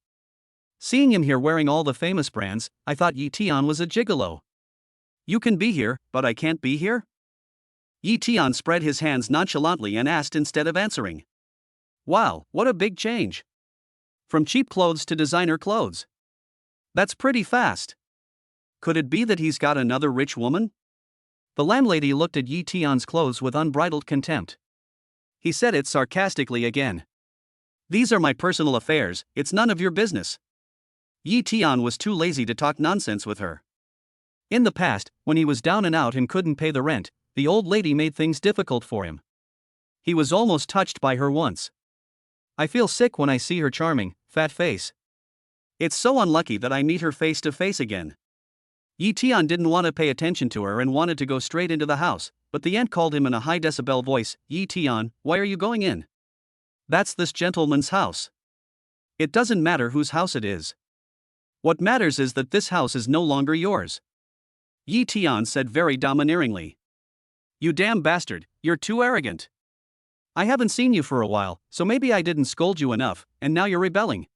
Seeing him here wearing all the famous brands, I thought Yi Tian was a gigolo. You can be here, but I can't be here? Yi Tian spread his hands nonchalantly and asked instead of answering. Wow, what a big change. From cheap clothes to designer clothes. That's pretty fast. Could it be that he's got another rich woman? The landlady looked at Yi Tian's clothes with unbridled contempt. He said it sarcastically again. These are my personal affairs, it's none of your business. Yi Tian was too lazy to talk nonsense with her. In the past, when he was down and out and couldn't pay the rent, the old lady made things difficult for him. He was almost touched by her once. I feel sick when I see her charming, fat face. It's so unlucky that I meet her face to face again. Yi Tian didn't want to pay attention to her and wanted to go straight into the house, but the aunt called him in a high decibel voice, Yi Tian, why are you going in? That's this gentleman's house. It doesn't matter whose house it is. What matters is that this house is no longer yours. Yi Tian said very domineeringly. You damn bastard, you're too arrogant. I haven't seen you for a while, so maybe I didn't scold you enough, and now you're rebelling.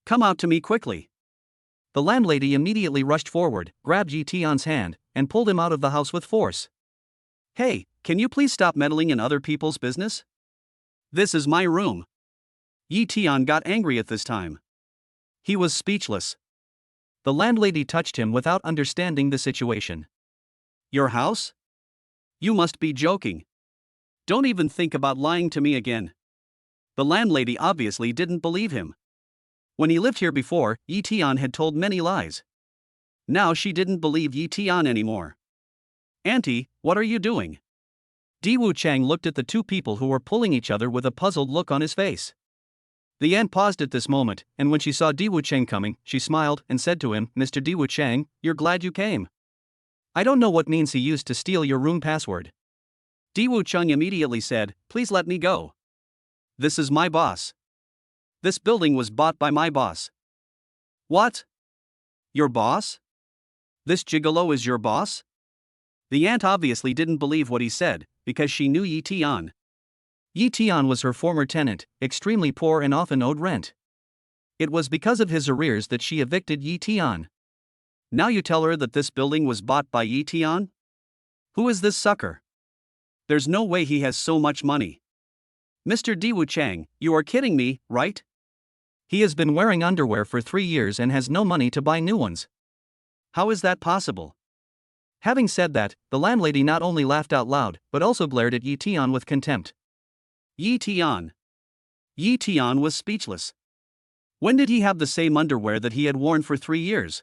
Come out to me quickly. The landlady immediately rushed forward, grabbed Yi Tian's hand, and pulled him out of the house with force. Hey, can you please stop meddling in other people's business? This is my room. Yi Tian got angry at this time. He was speechless. The landlady touched him without understanding the situation. Your house? You must be joking. Don't even think about lying to me again. The landlady obviously didn't believe him. When he lived here before, Yi Tian had told many lies. Now she didn't believe Yi Tian anymore. Auntie, what are you doing? Diwu Chang looked at the two people who were pulling each other with a puzzled look on his face. The aunt paused at this moment, and when she saw Diwu Chang coming, she smiled and said to him, Mr. Diwu Chang, you're glad you came. I don't know what means he used to steal your room password. Diwu Chang immediately said, please let me go. This is my boss. This building was bought by my boss. What? Your boss? This gigolo is your boss? The aunt obviously didn't believe what he said, because she knew Yi Tian. Yi Tian was her former tenant, extremely poor and often owed rent. It was because of his arrears that she evicted Yi Tian. Now you tell her that this building was bought by Yi Tian? Who is this sucker? There's no way he has so much money. Mr. Diwu Chang, you are kidding me, right? He has been wearing underwear for 3 years and has no money to buy new ones. How is that possible? Having said that, the landlady not only laughed out loud, but also glared at Yi Tian with contempt. Yi Tian. Yi Tian was speechless. When did he have the same underwear that he had worn for 3 years?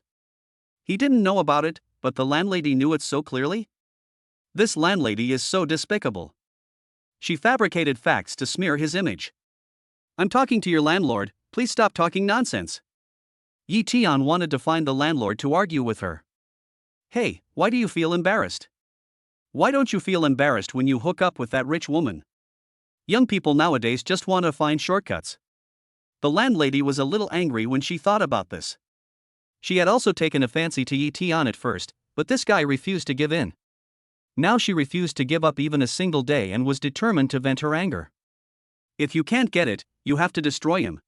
He didn't know about it, but the landlady knew it so clearly? This landlady is so despicable. She fabricated facts to smear his image. I'm talking to your landlord, please stop talking nonsense. Yi Tian wanted to find the landlord to argue with her. Hey, why do you feel embarrassed? Why don't you feel embarrassed when you hook up with that rich woman? Young people nowadays just want to find shortcuts. The landlady was a little angry when she thought about this. She had also taken a fancy to Yi Tian at first, but this guy refused to give in. Now she refused to give up even a single day and was determined to vent her anger. If you can't get it, you have to destroy him.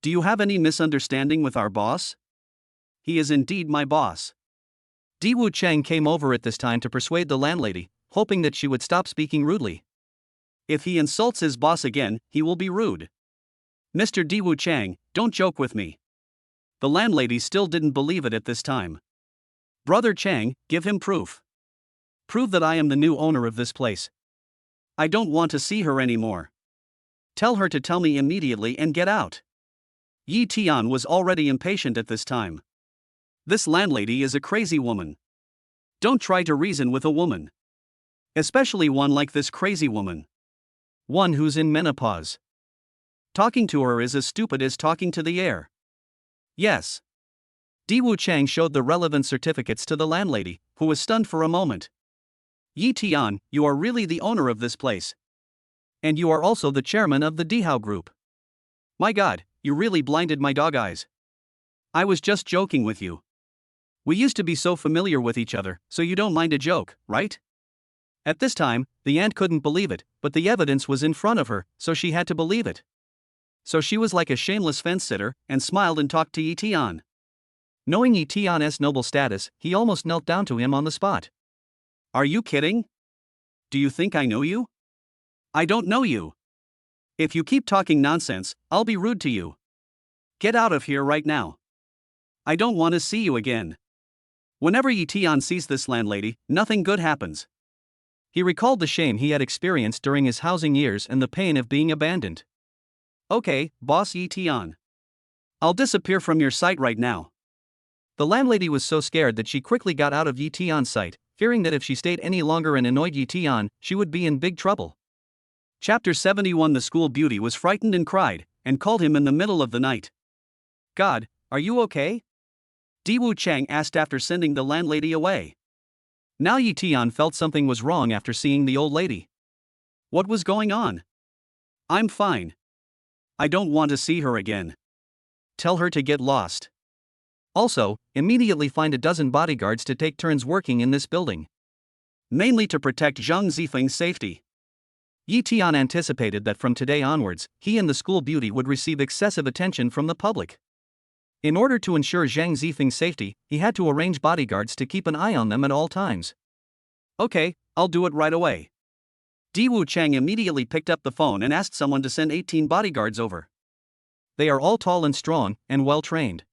Do you have any misunderstanding with our boss? He is indeed my boss. Diwu Chang came over at this time to persuade the landlady, hoping that she would stop speaking rudely. If he insults his boss again, he will be rude. Mr. Diwu Chang, don't joke with me. The landlady still didn't believe it at this time. Brother Chang, give him proof. Prove that I am the new owner of this place. I don't want to see her anymore. Tell her to tell me immediately and get out. Yi Tian was already impatient at this time. This landlady is a crazy woman. Don't try to reason with a woman. Especially one like this crazy woman. One who's in menopause. Talking to her is as stupid as talking to the air. Yes. Diwu Chang showed the relevant certificates to the landlady, who was stunned for a moment. Yi Tian, you are really the owner of this place. And you are also the chairman of the Dihao group. My God, you really blinded my dog eyes. I was just joking with you. We used to be so familiar with each other, so you don't mind a joke, right? At this time, the aunt couldn't believe it, but the evidence was in front of her, so she had to believe it. So she was like a shameless fence-sitter, and smiled and talked to Yi Tian. Knowing Yi Tian's noble status, he almost knelt down to him on the spot. Are you kidding? Do you think I know you? I don't know you. If you keep talking nonsense, I'll be rude to you. Get out of here right now. I don't want to see you again. Whenever Yi Tian sees this landlady, nothing good happens. He recalled the shame he had experienced during his housing years and the pain of being abandoned. Okay, boss Yi Tian. I'll disappear from your sight right now. The landlady was so scared that she quickly got out of Yi Tian's sight, fearing that if she stayed any longer and annoyed Yi Tian, she would be in big trouble. Chapter 71. The school beauty was frightened and cried, and called him in the middle of the night. "God, are you okay?" Diwu Chang asked after sending the landlady away. Now Yi Tian felt something was wrong after seeing the old lady. What was going on? "I'm fine. I don't want to see her again. Tell her to get lost. Also, immediately find a dozen bodyguards to take turns working in this building. Mainly to protect Zhang Zifeng's safety." Yi Tian anticipated that from today onwards, he and the school beauty would receive excessive attention from the public. In order to ensure Zhang Zifeng's safety, he had to arrange bodyguards to keep an eye on them at all times. "Okay, I'll do it right away." Diwu Chang immediately picked up the phone and asked someone to send 18 bodyguards over. They are all tall and strong, and well trained.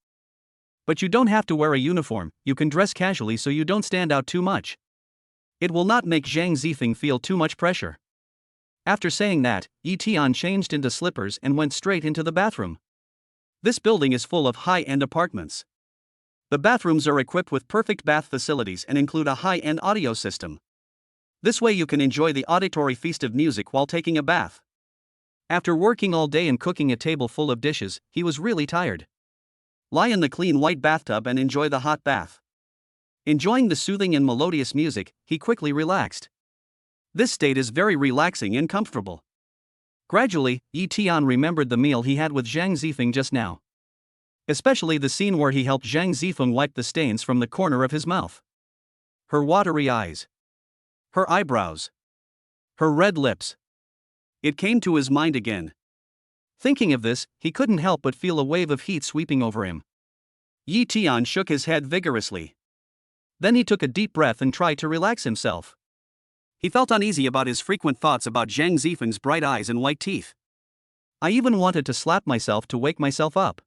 But you don't have to wear a uniform, you can dress casually so you don't stand out too much. It will not make Zhang Zifeng feel too much pressure. After saying that, Yi Tian changed into slippers and went straight into the bathroom. This building is full of high-end apartments. The bathrooms are equipped with perfect bath facilities and include a high-end audio system. This way you can enjoy the auditory feast of music while taking a bath. After working all day and cooking a table full of dishes, he was really tired. Lie in the clean white bathtub and enjoy the hot bath. Enjoying the soothing and melodious music, he quickly relaxed. This state is very relaxing and comfortable. Gradually, Yi Tian remembered the meal he had with Zhang Zifeng just now. Especially the scene where he helped Zhang Zifeng wipe the stains from the corner of his mouth. Her watery eyes. Her eyebrows. Her red lips. It came to his mind again. Thinking of this, he couldn't help but feel a wave of heat sweeping over him. Yi Tian shook his head vigorously. Then he took a deep breath and tried to relax himself. He felt uneasy about his frequent thoughts about Zhang Zifeng's bright eyes and white teeth. I even wanted to slap myself to wake myself up.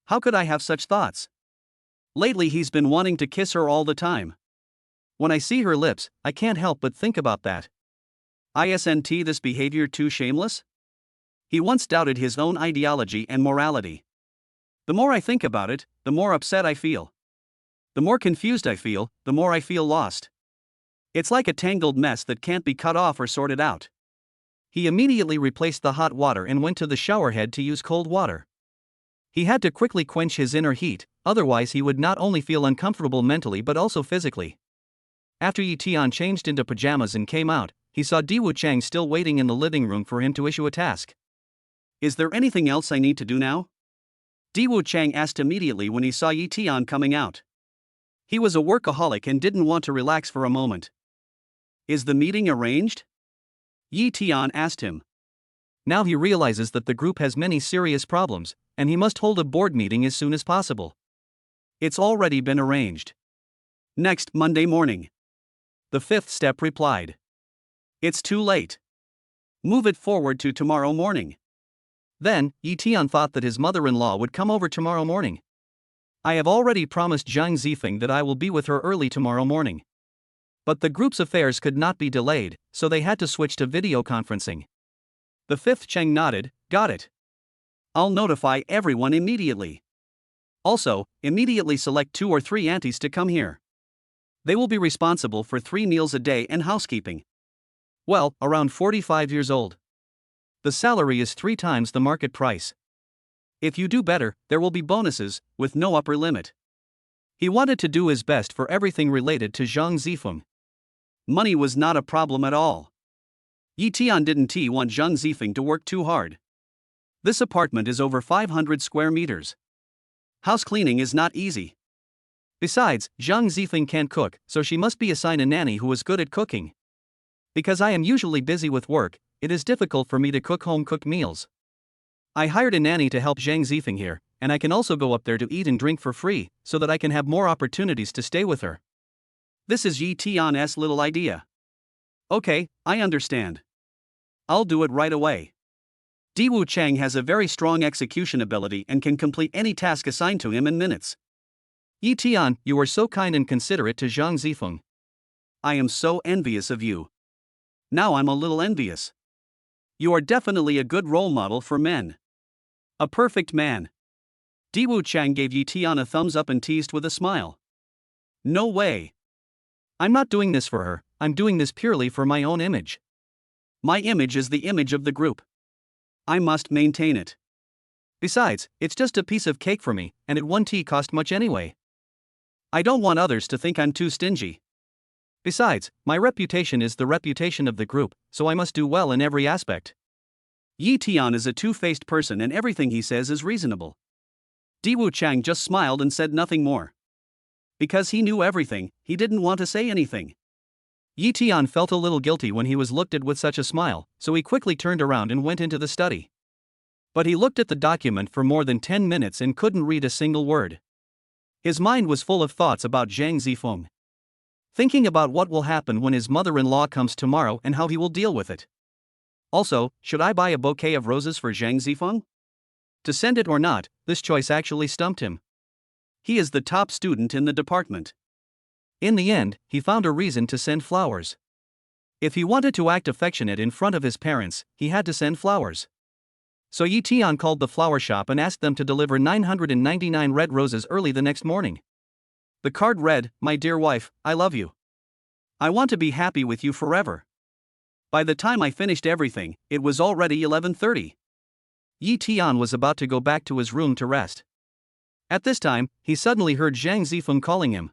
How could I have such thoughts? Lately he's been wanting to kiss her all the time. When I see her lips, I can't help but think about that. Isn't this behavior too shameless? He once doubted his own ideology and morality. The more I think about it, the more upset I feel. The more confused I feel, the more I feel lost. It's like a tangled mess that can't be cut off or sorted out. He immediately replaced the hot water and went to the shower head to use cold water. He had to quickly quench his inner heat, otherwise he would not only feel uncomfortable mentally but also physically. After Yi Tian changed into pajamas and came out, he saw Diwu Chang still waiting in the living room for him to issue a task. "Is there anything else I need to do now?" Diwu Chang asked immediately when he saw Yi Tian coming out. He was a workaholic and didn't want to relax for a moment. "Is the meeting arranged?" Yi Tian asked him. Now he realizes that the group has many serious problems, and he must hold a board meeting as soon as possible. "It's already been arranged. Next Monday morning." The fifth step replied. "It's too late. Move it forward to tomorrow morning." Then, Yi Tian thought that his mother-in-law would come over tomorrow morning. "I have already promised Zhang Zifeng that I will be with her early tomorrow morning." But the group's affairs could not be delayed, so they had to switch to video conferencing. The fifth Cheng nodded, "Got it. I'll notify everyone immediately. Also, immediately select 2 or 3 aunties to come here. They will be responsible for 3 meals a day and housekeeping. Well, around 45 years old. The salary is 3 times the market price. If you do better, there will be bonuses, with no upper limit." He wanted to do his best for everything related to Zhang Zifeng. Money was not a problem at all. Yi Tian didn't want Zhang Zifeng to work too hard. This apartment is over 500 square meters. House cleaning is not easy. Besides, Zhang Zifeng can't cook, so she must be assigned a nanny who is good at cooking. Because I am usually busy with work, it is difficult for me to cook home-cooked meals. I hired a nanny to help Zhang Zifeng here, and I can also go up there to eat and drink for free, so that I can have more opportunities to stay with her. This is Yi Tian's little idea. Okay, I understand. I'll do it right away. Diwu Chang has a very strong execution ability and can complete any task assigned to him in minutes. Yi Tian, you are so kind and considerate to Zhang Zifeng. I am so envious of you. Now I'm a little envious. You are definitely a good role model for men. A perfect man. Diwu Chang gave Yi Tian a thumbs up and teased with a smile. No way. I'm not doing this for her, I'm doing this purely for my own image. My image is the image of the group. I must maintain it. Besides, it's just a piece of cake for me, and it won't cost much anyway. I don't want others to think I'm too stingy. Besides, my reputation is the reputation of the group, so I must do well in every aspect. Yi Tian is a two-faced person and everything he says is reasonable. Diwu Chang just smiled and said nothing more. Because he knew everything, he didn't want to say anything. Yi Tian felt a little guilty when he was looked at with such a smile, so he quickly turned around and went into the study. But he looked at the document for more than 10 minutes and couldn't read a single word. His mind was full of thoughts about Zhang Zifeng. Thinking about what will happen when his mother-in-law comes tomorrow and how he will deal with it. Also, should I buy a bouquet of roses for Zhang Zifeng? To send it or not, this choice actually stumped him. He is the top student in the department. In the end, he found a reason to send flowers. If he wanted to act affectionate in front of his parents, he had to send flowers. So Yi Tian called the flower shop and asked them to deliver 999 red roses early the next morning. The card read, "My dear wife, I love you. I want to be happy with you forever." By the time I finished everything, it was already 11:30. Yi Tian was about to go back to his room to rest. At this time, he suddenly heard Zhang Zifeng calling him.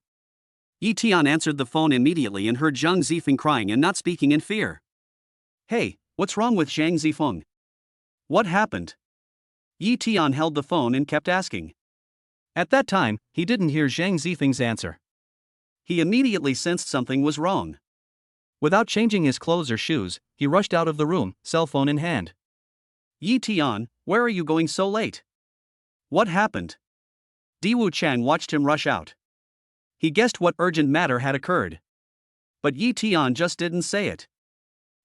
Yi Tian answered the phone immediately and heard Zhang Zifeng crying and not speaking in fear. Hey, what's wrong with Zhang Zifeng? What happened? Yi Tian held the phone and kept asking. At that time, he didn't hear Zhang Zifeng's answer. He immediately sensed something was wrong. Without changing his clothes or shoes, he rushed out of the room, cell phone in hand. Yi Tian, where are you going so late? What happened? Diwu Chang watched him rush out. He guessed what urgent matter had occurred. But Yi Tian just didn't say it.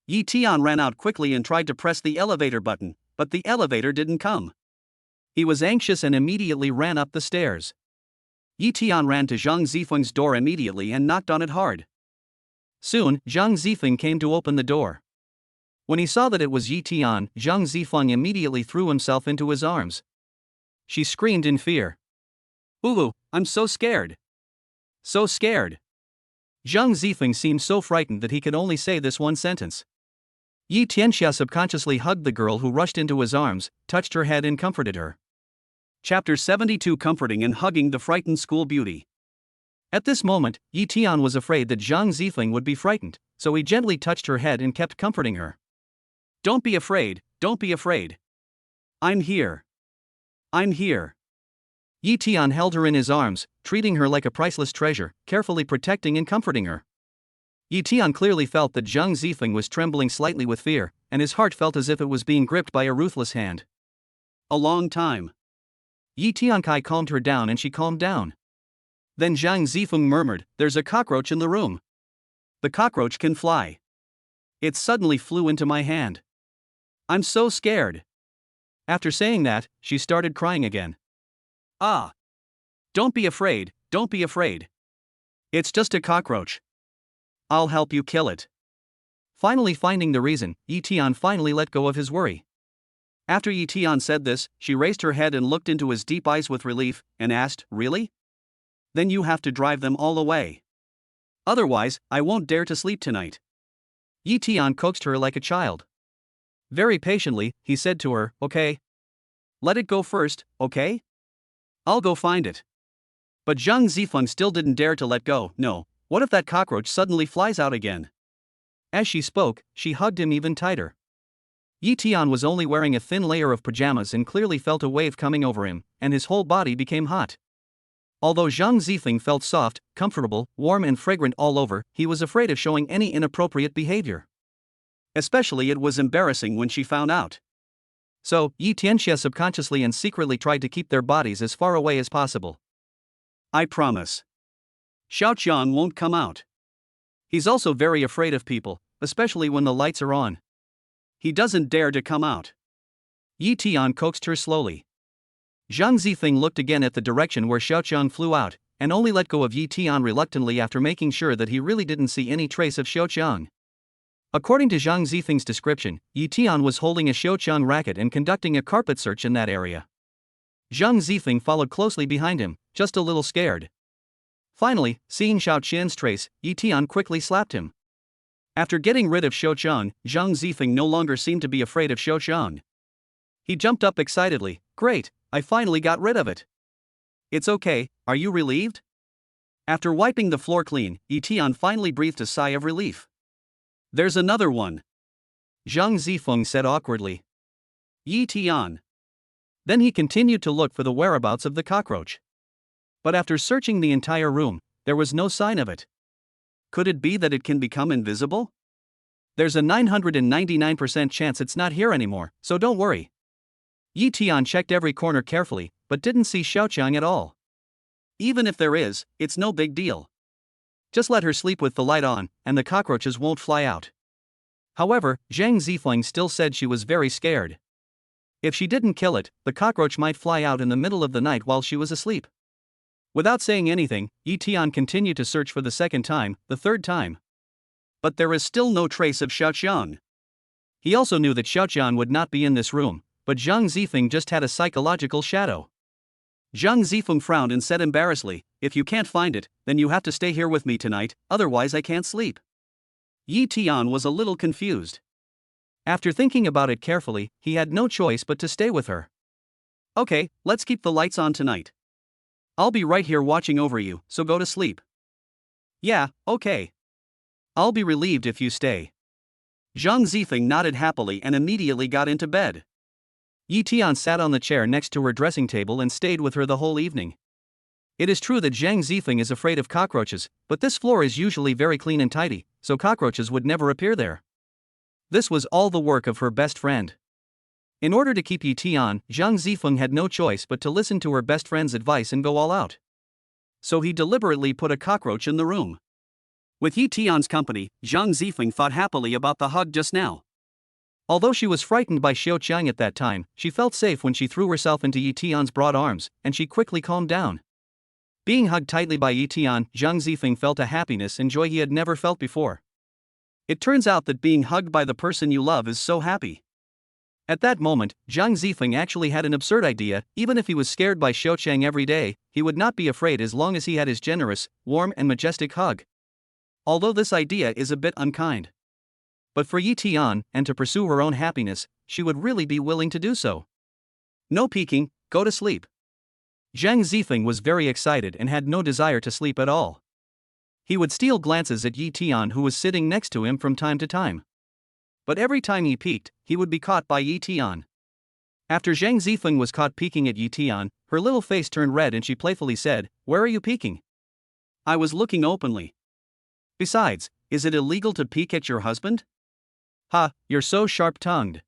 Yi Tian ran out quickly and tried to press the elevator button, but the elevator didn't come. He was anxious and immediately ran up the stairs. Yi Tian ran to Zhang Zifeng's door immediately and knocked on it hard. Soon, Zhang Zifeng came to open the door. When he saw that it was Yi Tian, Zhang Zifeng immediately threw himself into his arms. She screamed in fear. "Ulu, I'm so scared. So scared." Zhang Zifeng seemed so frightened that he could only say this one sentence. Yi Tianxia subconsciously hugged the girl who rushed into his arms, touched her head and comforted her. Chapter 72: Comforting and Hugging the Frightened School Beauty. At this moment, Yi Tian was afraid that Zhang Zifeng would be frightened, so he gently touched her head and kept comforting her. Don't be afraid, don't be afraid. I'm here. I'm here. Yi Tian held her in his arms, treating her like a priceless treasure, carefully protecting and comforting her. Yi Tian clearly felt that Zhang Zifeng was trembling slightly with fear, and his heart felt as if it was being gripped by a ruthless hand. A long time. Yi Tiankai calmed her down and she calmed down. Then Zhang Zifeng murmured, "There's a cockroach in the room. The cockroach can fly." It suddenly flew into my hand. I'm so scared. After saying that, she started crying again. Ah. Don't be afraid, don't be afraid. It's just a cockroach. I'll help you kill it. Finally finding the reason, Yi Tian finally let go of his worry. After Yi Tian said this, she raised her head and looked into his deep eyes with relief, and asked, "Really? Then you have to drive them all away. Otherwise, I won't dare to sleep tonight." Yi Tian coaxed her like a child. Very patiently, he said to her, "Okay. Let it go first, okay? I'll go find it." But Zhang Zifeng still didn't dare to let go. No, what if that cockroach suddenly flies out again? As she spoke, she hugged him even tighter. Yi Tian was only wearing a thin layer of pajamas and clearly felt a wave coming over him, and his whole body became hot. Although Zhang Zifeng felt soft, comfortable, warm and fragrant all over, he was afraid of showing any inappropriate behavior. Especially it was embarrassing when she found out. So, Yi Tianxia subconsciously and secretly tried to keep their bodies as far away as possible. I promise. Xiaoqiang won't come out. He's also very afraid of people, especially when the lights are on. He doesn't dare to come out. Yi Tian coaxed her slowly. Zhang Zifeng looked again at the direction where Xiaoqiang flew out, and only let go of Yi Tian reluctantly after making sure that he really didn't see any trace of Xiaoqiang. According to Zhang Zifeng's description, Yi Tian was holding a Xiaoqiang racket and conducting a carpet search in that area. Zhang Zifeng followed closely behind him, just a little scared. Finally, seeing Xiao Qian's trace, Yi Tian quickly slapped him. After getting rid of Xiao Qian, Zhang Zifeng no longer seemed to be afraid of Xiao Qian. He jumped up excitedly. Great, I finally got rid of it. It's okay, are you relieved? After wiping the floor clean, Yi Tian finally breathed a sigh of relief. There's another one, Zhang Zifeng said awkwardly. Yi Tian. Then he continued to look for the whereabouts of the cockroach. But after searching the entire room, there was no sign of it. Could it be that it can become invisible? There's a 999% chance it's not here anymore, so don't worry. Yi Tian checked every corner carefully, but didn't see Xiaoqiang at all. Even if there is, it's no big deal. Just let her sleep with the light on, and the cockroaches won't fly out. However, Zhang Zifeng still said she was very scared. If she didn't kill it, the cockroach might fly out in the middle of the night while she was asleep. Without saying anything, Yi Tian continued to search for the second time, the third time. But there is still no trace of Xiaoqiang. He also knew that Xiaoqiang would not be in this room, but Zhang Zifeng just had a psychological shadow. Zhang Zifeng frowned and said embarrassedly, if you can't find it, then you have to stay here with me tonight, otherwise I can't sleep. Yi Tian was a little confused. After thinking about it carefully, he had no choice but to stay with her. Okay, let's keep the lights on tonight. I'll be right here watching over you, so go to sleep. Yeah, okay. I'll be relieved if you stay. Zhang Zifeng nodded happily and immediately got into bed. Yi Tian sat on the chair next to her dressing table and stayed with her the whole evening. It is true that Zhang Zifeng is afraid of cockroaches, but this floor is usually very clean and tidy, so cockroaches would never appear there. This was all the work of her best friend. In order to keep Yi Tian, Zhang Zifeng had no choice but to listen to her best friend's advice and go all out. So he deliberately put a cockroach in the room. With Yi Tian's company, Zhang Zifeng thought happily about the hug just now. Although she was frightened by Xiaoqiang at that time, she felt safe when she threw herself into Yi Tian's broad arms, and she quickly calmed down. Being hugged tightly by Yi Tian, Zhang Zifeng felt a happiness and joy he had never felt before. It turns out that being hugged by the person you love is so happy. At that moment, Zhang Zifeng actually had an absurd idea. Even if he was scared by Xiaoqiang every day, he would not be afraid as long as he had his generous, warm and majestic hug. Although this idea is a bit unkind. But for Yi Tian, and to pursue her own happiness, she would really be willing to do so. No peeking, go to sleep. Zhang Zifeng was very excited and had no desire to sleep at all. He would steal glances at Yi Tian, who was sitting next to him from time to time. But every time he peeked, he would be caught by Yi Tian. After Zhang Zifeng was caught peeking at Yi Tian, her little face turned red and she playfully said, "Where are you peeking?" "I was looking openly. Besides, is it illegal to peek at your husband?" "Ha, you're so sharp-tongued.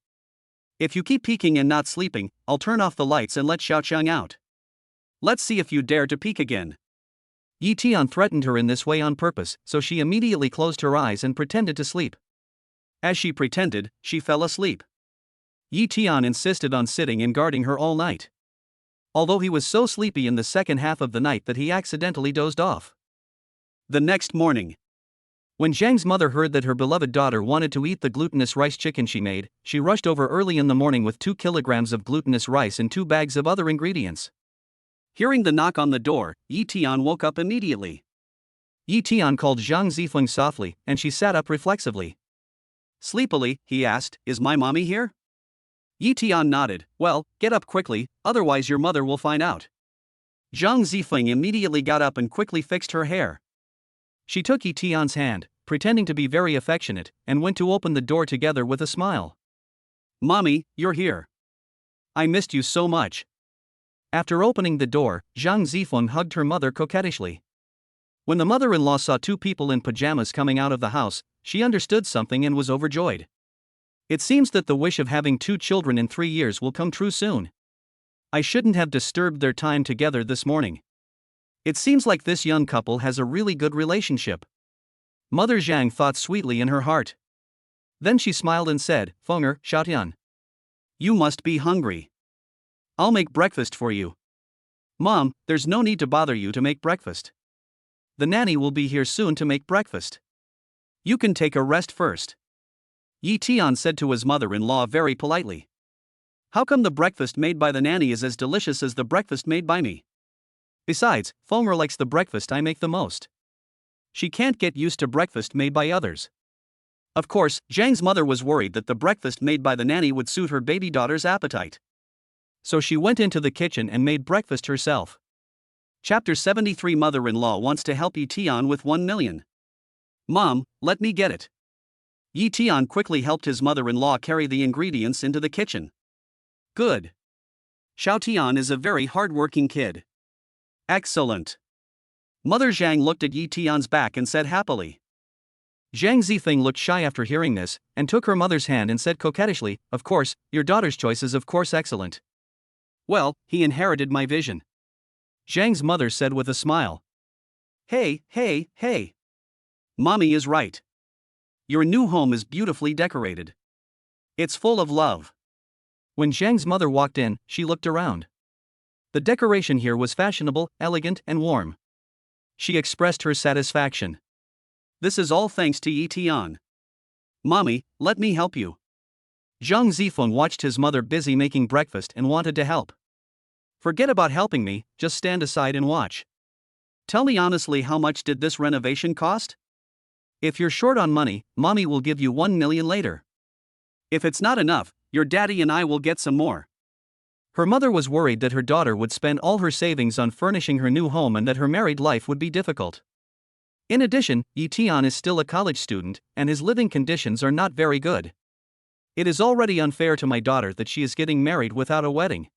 If you keep peeking and not sleeping, I'll turn off the lights and let Xiaoqiang out. Let's see if you dare to peek again." Yi Tian threatened her in this way on purpose, so she immediately closed her eyes and pretended to sleep. As she pretended, she fell asleep. Yi Tian insisted on sitting and guarding her all night. Although he was so sleepy in the second half of the night that he accidentally dozed off. The next morning, when Zhang's mother heard that her beloved daughter wanted to eat the glutinous rice chicken she made, she rushed over early in the morning with 2 kilograms of glutinous rice and 2 bags of other ingredients. Hearing the knock on the door, Yi Tian woke up immediately. Yi Tian called Zhang Zifeng softly, and she sat up reflexively. Sleepily, he asked, "Is my mommy here?" Yi Tian nodded. "Well, get up quickly, otherwise your mother will find out." Zhang Zifeng immediately got up and quickly fixed her hair. She took Yi Tian's hand, pretending to be very affectionate, and went to open the door together with a smile. "Mommy, you're here. I missed you so much." After opening the door, Zhang Zifeng hugged her mother coquettishly. When the mother-in-law saw 2 people in pajamas coming out of the house, she understood something and was overjoyed. It seems that the wish of having 2 children in 3 years will come true soon. I shouldn't have disturbed their time together this morning. It seems like this young couple has a really good relationship. Mother Zhang thought sweetly in her heart. Then she smiled and said, "Fenger, Xiaotian. You must be hungry. I'll make breakfast for you." "Mom, there's no need to bother you to make breakfast. The nanny will be here soon to make breakfast. You can take a rest first," Yi Tian said to his mother-in-law very politely. How come the breakfast made by the nanny is as delicious as the breakfast made by me? Besides, Fomer likes the breakfast I make the most. She can't get used to breakfast made by others. Of course, Jang's mother was worried that the breakfast made by the nanny would suit her baby daughter's appetite. So she went into the kitchen and made breakfast herself. Chapter 73. Mother-in-law wants to help Yi-Tian with 1 million. Mom, let me get it. Yi-Tian quickly helped his mother-in-law carry the ingredients into the kitchen. Good. Xiaotian is a very hard-working kid. Excellent. Mother Zhang looked at Yi-Tian's back and said happily. Zhang Zifeng looked shy after hearing this, and took her mother's hand and said coquettishly, "Of course, your daughter's choice is of course excellent." Well, he inherited my vision. Zhang's mother said with a smile. Hey, hey, hey. Mommy is right. Your new home is beautifully decorated. It's full of love. When Zhang's mother walked in, she looked around. The decoration here was fashionable, elegant, and warm. She expressed her satisfaction. This is all thanks to Yi-Tian. Mommy, let me help you. Zhang Zifeng watched his mother busy making breakfast and wanted to help. Forget about helping me, just stand aside and watch. Tell me honestly, how much did this renovation cost? If you're short on money, Mommy will give you 1 million later. If it's not enough, your daddy and I will get some more. Her mother was worried that her daughter would spend all her savings on furnishing her new home and that her married life would be difficult. In addition, Yi-Tian is still a college student, and his living conditions are not very good. It is already unfair to my daughter that she is getting married without a wedding.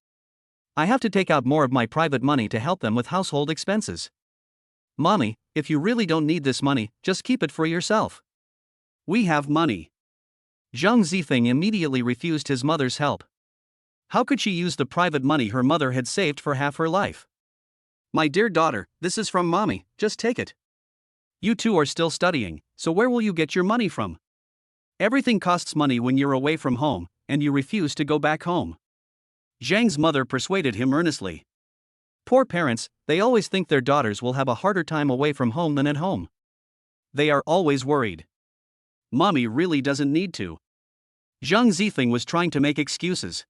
I have to take out more of my private money to help them with household expenses. Mommy, if you really don't need this money, just keep it for yourself. We have money. Zhang Zifeng immediately refused his mother's help. How could she use the private money her mother had saved for half her life? My dear daughter, this is from Mommy, just take it. You two are still studying, so where will you get your money from? Everything costs money when you're away from home, and you refuse to go back home. Zhang's mother persuaded him earnestly. Poor parents, they always think their daughters will have a harder time away from home than at home. They are always worried. Mommy really doesn't need to. Zhang Zifeng was trying to make excuses.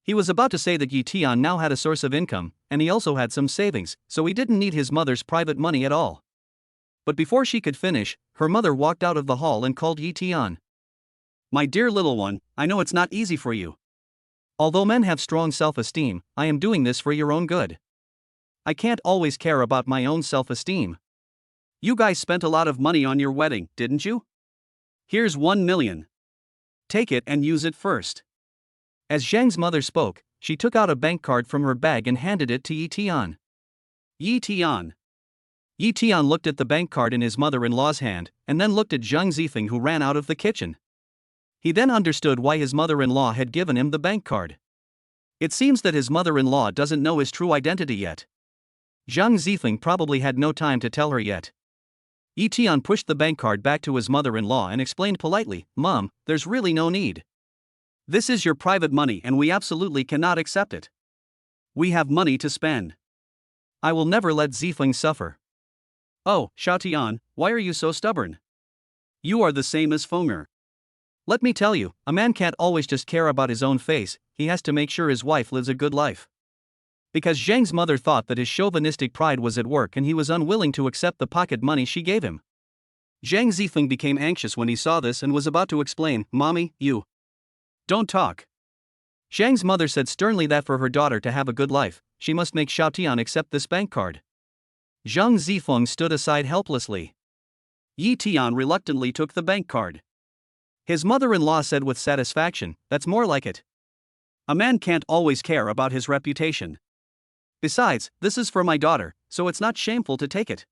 He was about to say that Yi-Tian now had a source of income, and he also had some savings, so he didn't need his mother's private money at all. But before she could finish, her mother walked out of the hall and called Yi-Tian. My dear little one, I know it's not easy for you. Although men have strong self-esteem, I am doing this for your own good. I can't always care about my own self-esteem. You guys spent a lot of money on your wedding, didn't you? Here's 1 million. Take it and use it first. As Zhang's mother spoke, she took out a bank card from her bag and handed it to Yi-Tian. Yi-Tian. Yi-Tian looked at the bank card in his mother-in-law's hand, and then looked at Zhang Zifeng, who ran out of the kitchen. He then understood why his mother-in-law had given him the bank card. It seems that his mother-in-law doesn't know his true identity yet. Zhang Zifeng probably had no time to tell her yet. Yi-Tian pushed the bank card back to his mother-in-law and explained politely, Mom, there's really no need. This is your private money and we absolutely cannot accept it. We have money to spend. I will never let Zifeng suffer. Oh, Xiaotian, why are you so stubborn? You are the same as Fonger. Let me tell you, a man can't always just care about his own face, he has to make sure his wife lives a good life. Because Zhang's mother thought that his chauvinistic pride was at work and he was unwilling to accept the pocket money she gave him. Zhang Zifeng became anxious when he saw this and was about to explain, Mommy, you don't talk. Zhang's mother said sternly that for her daughter to have a good life, she must make Xiaotian accept this bank card. Zhang Zifeng stood aside helplessly. Yi-Tian reluctantly took the bank card. His mother-in-law said with satisfaction, that's more like it. A man can't always care about his reputation. Besides, this is for my daughter, so it's not shameful to take it.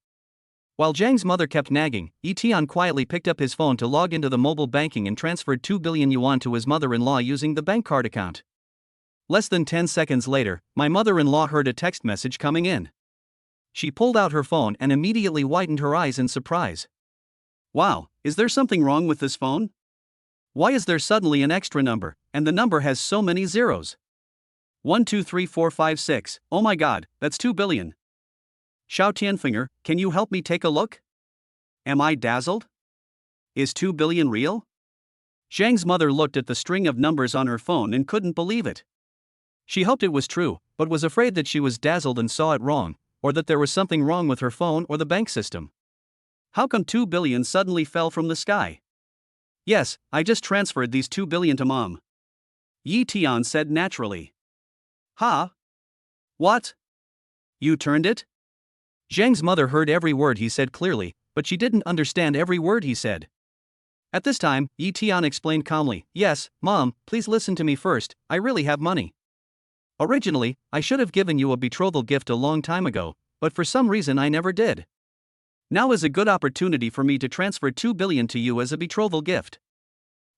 While Zhang's mother kept nagging, Yi-Tian quietly picked up his phone to log into the mobile banking and transferred 2 billion yuan to his mother-in-law using the bank card account. Less than 10 seconds later, my mother-in-law heard a text message coming in. She pulled out her phone and immediately widened her eyes in surprise. Wow, is there something wrong with this phone? Why is there suddenly an extra number, and the number has so many zeros? 1 2 3 4 5 6, oh my god, that's 2 billion. Xiao Tianfinger, can you help me take a look? Am I dazzled? Is 2 billion real? Zhang's mother looked at the string of numbers on her phone and couldn't believe it. She hoped it was true, but was afraid that she was dazzled and saw it wrong, or that there was something wrong with her phone or the bank system. How come 2 billion suddenly fell from the sky? Yes, I just transferred these 2 billion to mom. Yi Tian said naturally. Huh? What? You turned it? Zhang's mother heard every word he said clearly, but she didn't understand every word he said. At this time, Yi Tian explained calmly, Yes, Mom, please listen to me first, I really have money. Originally, I should have given you a betrothal gift a long time ago, but for some reason I never did. Now is a good opportunity for me to transfer 2 billion to you as a betrothal gift.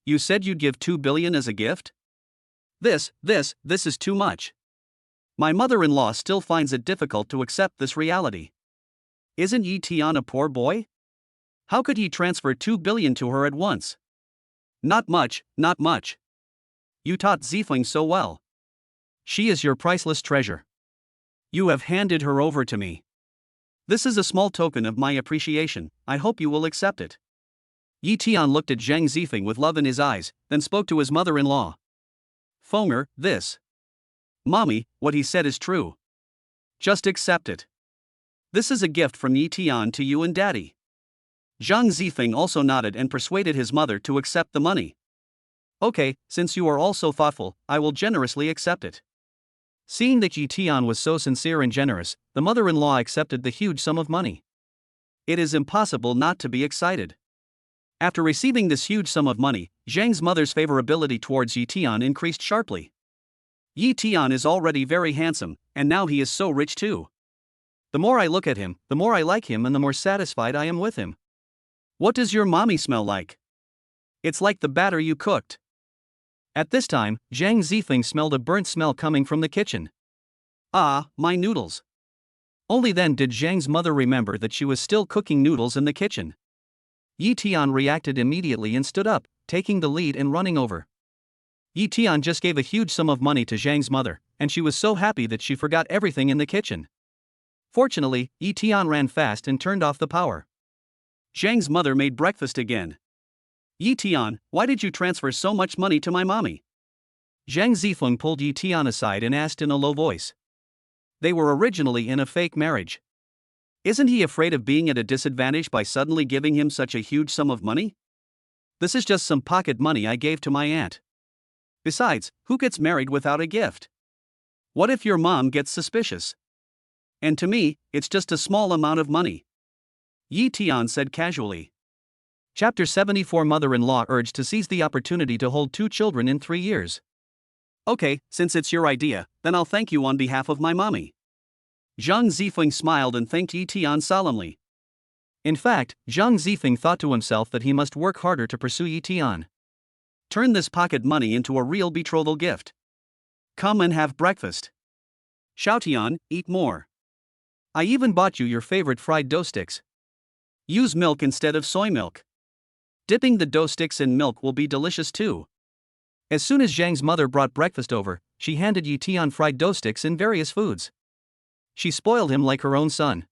You said you'd give 2 billion as a gift? This is too much. My mother-in-law still finds it difficult to accept this reality. Isn't Yi Tian a poor boy? How could he transfer 2 billion to her at once? Not much, not much. You taught Zifeng so well. She is your priceless treasure. You have handed her over to me. This is a small token of my appreciation, I hope you will accept it. Yi Tian looked at Zhang Zifeng with love in his eyes, then spoke to his mother-in-law. Fenger, this. Mommy, what he said is true. Just accept it. This is a gift from Yi Tian to you and Daddy. Zhang Zifeng also nodded and persuaded his mother to accept the money. Okay, since you are all so thoughtful, I will generously accept it. Seeing that Yi Tian was so sincere and generous, the mother-in-law accepted the huge sum of money. It is impossible not to be excited. After receiving this huge sum of money, Zhang's mother's favorability towards Yi Tian increased sharply. Yi Tian is already very handsome, and now he is so rich too. The more I look at him, the more I like him and the more satisfied I am with him. What does your mommy smell like? It's like the batter you cooked. At this time, Zhang Zifeng smelled a burnt smell coming from the kitchen. Ah, my noodles. Only then did Zhang's mother remember that she was still cooking noodles in the kitchen. Yi Tian reacted immediately and stood up, taking the lead and running over. Yi Tian just gave a huge sum of money to Zhang's mother, and she was so happy that she forgot everything in the kitchen. Fortunately, Yi Tian ran fast and turned off the power. Zhang's mother made breakfast again. Yi Tian, why did you transfer so much money to my mommy? Zhang Zifeng pulled Yi Tian aside and asked in a low voice. They were originally in a fake marriage. Isn't he afraid of being at a disadvantage by suddenly giving him such a huge sum of money? This is just some pocket money I gave to my aunt. Besides, who gets married without a gift? What if your mom gets suspicious? And to me, it's just a small amount of money. Yi Tian said casually. Chapter 74 Mother-in-law urged to seize the opportunity to hold 2 children in 3 years. Okay, since it's your idea, then I'll thank you on behalf of my mommy. Zhang Zifeng smiled and thanked Yi Tian solemnly. In fact, Zhang Zifeng thought to himself that he must work harder to pursue Yi Tian. Turn this pocket money into a real betrothal gift. Come and have breakfast. Xiaotian, eat more. I even bought you your favorite fried dough sticks. Use milk instead of soy milk. Dipping the dough sticks in milk will be delicious too. As soon as Zhang's mother brought breakfast over, she handed Yi Tian fried dough sticks in various foods. She spoiled him like her own son.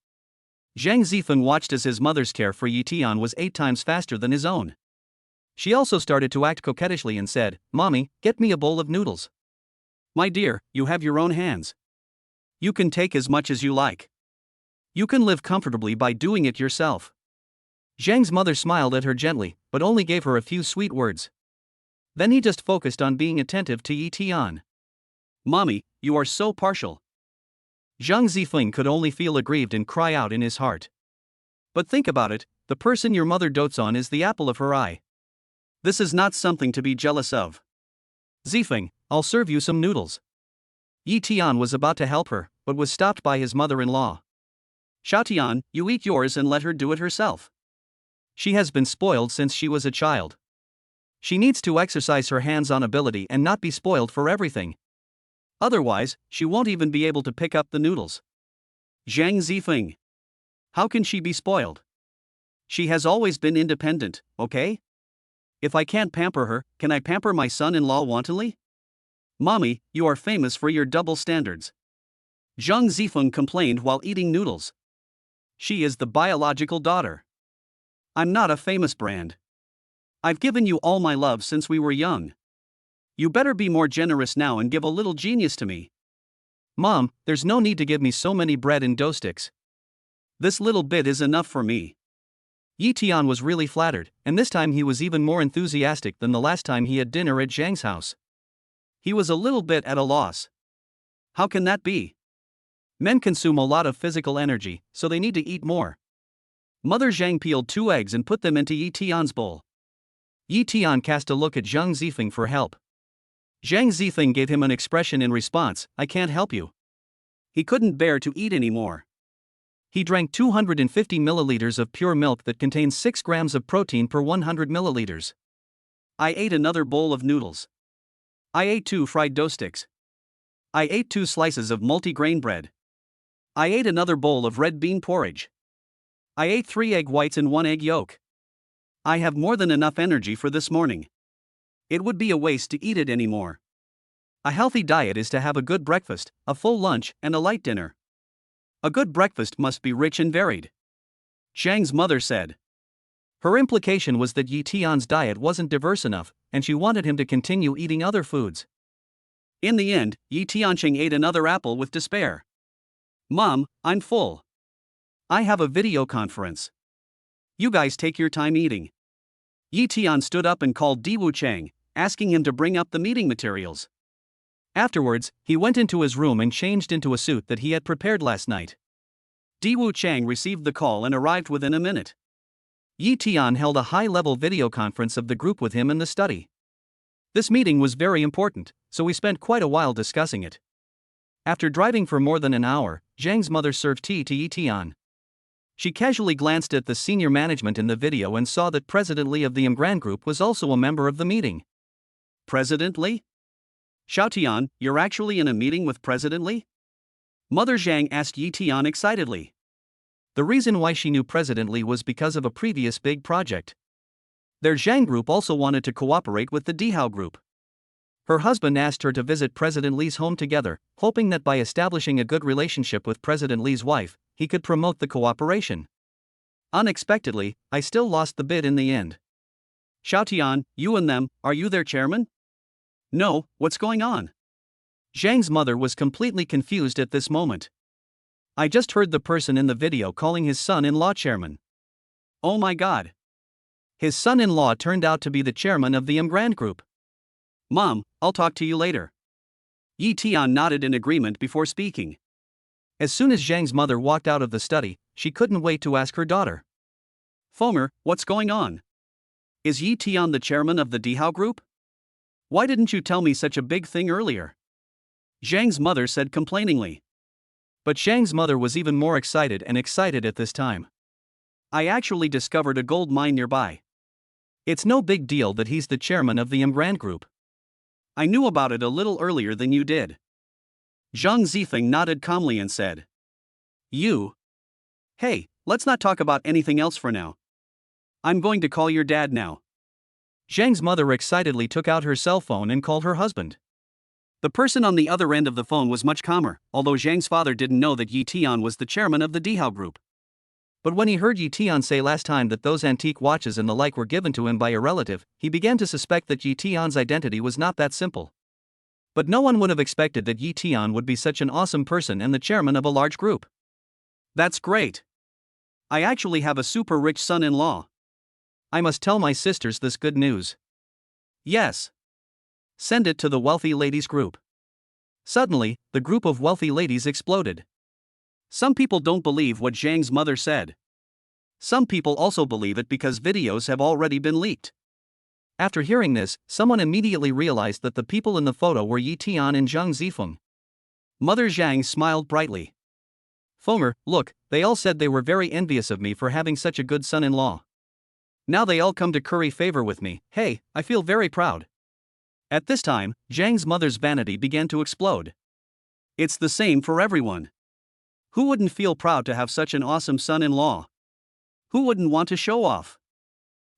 Zhang Zifeng watched as his mother's care for Yi Tian was 8 times faster than his own. She also started to act coquettishly and said, Mommy, get me a bowl of noodles. My dear, you have your own hands. You can take as much as you like. You can live comfortably by doing it yourself. Zhang's mother smiled at her gently, but only gave her a few sweet words. Then he just focused on being attentive to Yi Tian. Mommy, you are so partial. Zhang Zifeng could only feel aggrieved and cry out in his heart. But think about it, the person your mother dotes on is the apple of her eye. This is not something to be jealous of. Zifeng, I'll serve you some noodles. Yi Tian was about to help her, but was stopped by his mother-in-law. Xiaotian, you eat yours and let her do it herself. She has been spoiled since she was a child. She needs to exercise her hands-on ability and not be spoiled for everything. Otherwise, she won't even be able to pick up the noodles. Zhang Zifeng. How can she be spoiled? She has always been independent, okay? If I can't pamper her, can I pamper my son-in-law wantonly? Mommy, you are famous for your double standards. Zhang Zifeng complained while eating noodles. She is the biological daughter. I'm not a famous brand. I've given you all my love since we were young. You better be more generous now and give a little genius to me. Mom, there's no need to give me so many bread and dough sticks. This little bit is enough for me. Yi Tian was really flattered, and this time he was even more enthusiastic than the last time he had dinner at Zhang's house. He was a little bit at a loss. How can that be? Men consume a lot of physical energy, so they need to eat more. Mother Zhang peeled 2 eggs and put them into Yi Tian's bowl. Yi Tian cast a look at Zhang Zifeng for help. Zhang Zifeng gave him an expression in response, I can't help you. He couldn't bear to eat anymore. He drank 250 milliliters of pure milk that contains 6 grams of protein per 100 milliliters. I ate another bowl of noodles. I ate 2 fried dough sticks. I ate 2 slices of multi-grain bread. I ate another bowl of red bean porridge. I ate 3 egg whites and 1 egg yolk. I have more than enough energy for this morning. It would be a waste to eat it anymore. A healthy diet is to have a good breakfast, a full lunch, and a light dinner. A good breakfast must be rich and varied. Zhang's mother said. Her implication was that Yi Tian's diet wasn't diverse enough, and she wanted him to continue eating other foods. In the end, Yi Tianqing ate another apple with despair. Mom, I'm full. I have a video conference. You guys take your time eating. Yi Tian stood up and called Di Wuchang, asking him to bring up the meeting materials. Afterwards, he went into his room and changed into a suit that he had prepared last night. Di Wuchang received the call and arrived within a minute. Yi Tian held a high-level video conference of the group with him in the study. This meeting was very important, so we spent quite a while discussing it. After driving for more than an hour, Zhang's mother served tea to Yi Tian. She casually glanced at the senior management in the video and saw that President Li of the Imgran Group was also a member of the meeting. President Li? Xiaotian, you're actually in a meeting with President Li? Mother Zhang asked Yi Tian excitedly. The reason why she knew President Li was because of a previous big project. Their Zhang group also wanted to cooperate with the Dihao group. Her husband asked her to visit President Li's home together, hoping that by establishing a good relationship with President Li's wife, he could promote the cooperation. Unexpectedly, I still lost the bid in the end. Xiaotian, you and them, are you their chairman? No, what's going on? Zhang's mother was completely confused at this moment. I just heard the person in the video calling his son-in-law chairman. Oh my god. His son-in-law turned out to be the chairman of the Imgran Group. Mom, I'll talk to you later. Yi Tian nodded in agreement before speaking. As soon as Zhang's mother walked out of the study, she couldn't wait to ask her daughter. Fomer, what's going on? Is Yi Tian the chairman of the Dihao Group? Why didn't you tell me such a big thing earlier? Zhang's mother said complainingly. But Zhang's mother was even more excited at this time. I actually discovered a gold mine nearby. It's no big deal that he's the chairman of the Imgran Group. I knew about it a little earlier than you did. Zhang Zifeng nodded calmly and said. You? Hey, let's not talk about anything else for now. I'm going to call your dad now. Zhang's mother excitedly took out her cell phone and called her husband. The person on the other end of the phone was much calmer, although Zhang's father didn't know that Yi Tian was the chairman of the Dihao Group. But when he heard Yi Tian say last time that those antique watches and the like were given to him by a relative, he began to suspect that Yi Tian's identity was not that simple. But no one would have expected that Yi Tian would be such an awesome person and the chairman of a large group. That's great. I actually have a super rich son-in-law. I must tell my sisters this good news. Yes. Send it to the wealthy ladies group. Suddenly, the group of wealthy ladies exploded. Some people don't believe what Zhang's mother said. Some people also believe it because videos have already been leaked. After hearing this, someone immediately realized that the people in the photo were Yi Tian and Zhang Zifeng. Mother Zhang smiled brightly. Fomer, look, they all said they were very envious of me for having such a good son-in-law. Now they all come to curry favor with me. Hey, I feel very proud. At this time, Zhang's mother's vanity began to explode. It's the same for everyone. Who wouldn't feel proud to have such an awesome son-in-law? Who wouldn't want to show off?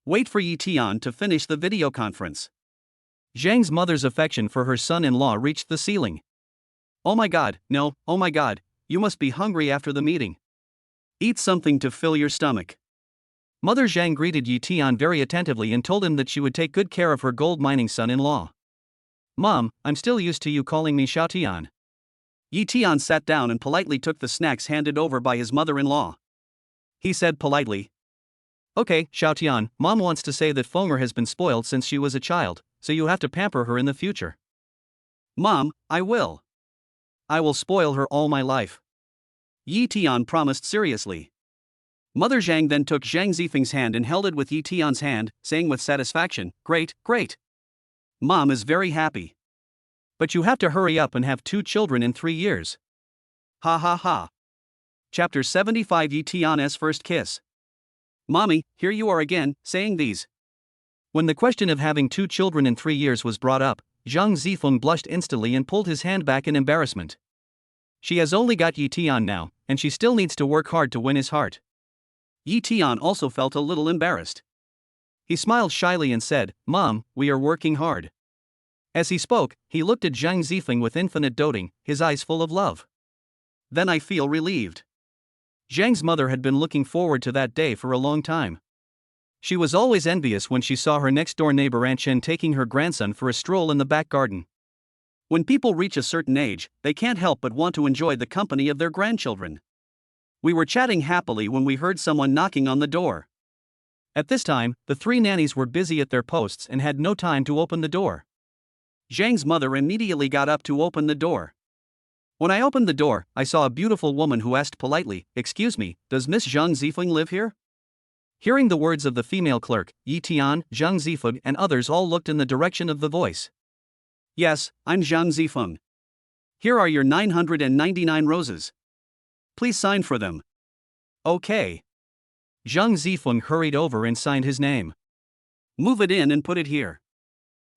Wait for Yi Tian to finish the video conference. Zhang's mother's affection for her son-in-law reached the ceiling. Oh my god, no, oh my god, you must be hungry after the meeting. Eat something to fill your stomach. Mother Zhang greeted Yi Tian very attentively and told him that she would take good care of her gold mining son-in-law. Mom, I'm still used to you calling me Xiao Tian. Yi Tian sat down and politely took the snacks handed over by his mother-in-law. He said politely, Okay, Xiao Tian, Mom wants to say that Fenger has been spoiled since she was a child, so you have to pamper her in the future. Mom, I will. I will spoil her all my life. Yi Tian promised seriously. Mother Zhang then took Zhang Zifeng's hand and held it with Yi Tian's hand, saying with satisfaction, Great, great. Mom is very happy. But you have to hurry up and have 2 children in 3 years. Ha ha ha. Chapter 75 Yi Tian's First Kiss. Mommy, here you are again, saying these. When the question of having 2 children in 3 years was brought up, Zhang Zifeng blushed instantly and pulled his hand back in embarrassment. She has only got Yi Tian now, and she still needs to work hard to win his heart. Yi Tian also felt a little embarrassed. He smiled shyly and said, Mom, we are working hard. As he spoke, he looked at Zhang Zifeng with infinite doting, his eyes full of love. Then I feel relieved. Zhang's mother had been looking forward to that day for a long time. She was always envious when she saw her next-door neighbor Aunt Chen taking her grandson for a stroll in the back garden. When people reach a certain age, they can't help but want to enjoy the company of their grandchildren. We were chatting happily when we heard someone knocking on the door. At this time, the 3 nannies were busy at their posts and had no time to open the door. Zhang's mother immediately got up to open the door. When I opened the door, I saw a beautiful woman who asked politely, Excuse me, does Miss Zhang Zifeng live here? Hearing the words of the female clerk, Yi Tian, Zhang Zifeng and others all looked in the direction of the voice. Yes, I'm Zhang Zifeng. Here are your 999 roses. Please sign for them. Okay. Zhang Zifeng hurried over and signed his name. Move it in and put it here.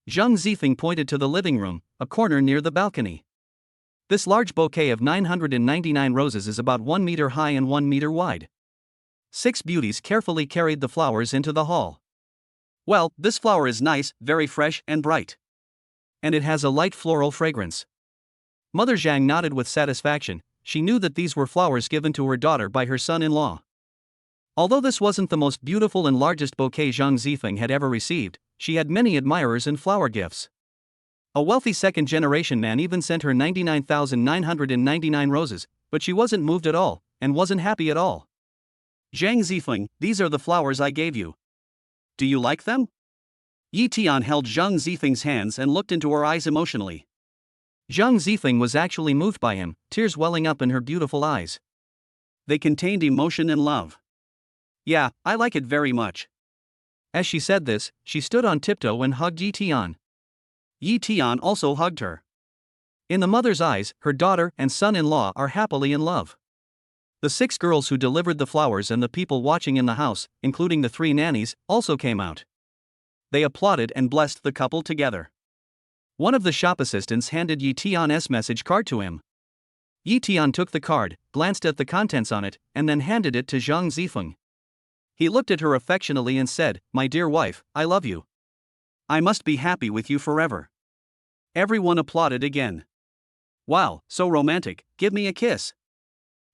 Zhang Zifeng pointed to the living room, a corner near the balcony. This large bouquet of 999 roses is about 1 meter high and 1 meter wide. 6 beauties carefully carried the flowers into the hall. Well, this flower is nice, very fresh and bright. And it has a light floral fragrance. Mother Zhang nodded with satisfaction. She knew that these were flowers given to her daughter by her son-in-law. Although this wasn't the most beautiful and largest bouquet Zhang Zifeng had ever received, she had many admirers in flower gifts. A wealthy second-generation man even sent her 99,999 roses, but she wasn't moved at all, and wasn't happy at all. Zhang Zifeng, these are the flowers I gave you. Do you like them? Yi Tian held Zhang Zifeng's hands and looked into her eyes emotionally. Zhang Zifeng was actually moved by him, tears welling up in her beautiful eyes. They contained emotion and love. Yeah, I like it very much. As she said this, she stood on tiptoe and hugged Yi Tian. Yi Tian also hugged her. In the mother's eyes, her daughter and son-in-law are happily in love. The 6 girls who delivered the flowers and the people watching in the house, including the 3 nannies, also came out. They applauded and blessed the couple together. One of the shop assistants handed Yi Tian's message card to him. Yi Tian took the card, glanced at the contents on it, and then handed it to Zhang Zifeng. He looked at her affectionately and said, My dear wife, I love you. I must be happy with you forever. Everyone applauded again. Wow, so romantic, give me a kiss.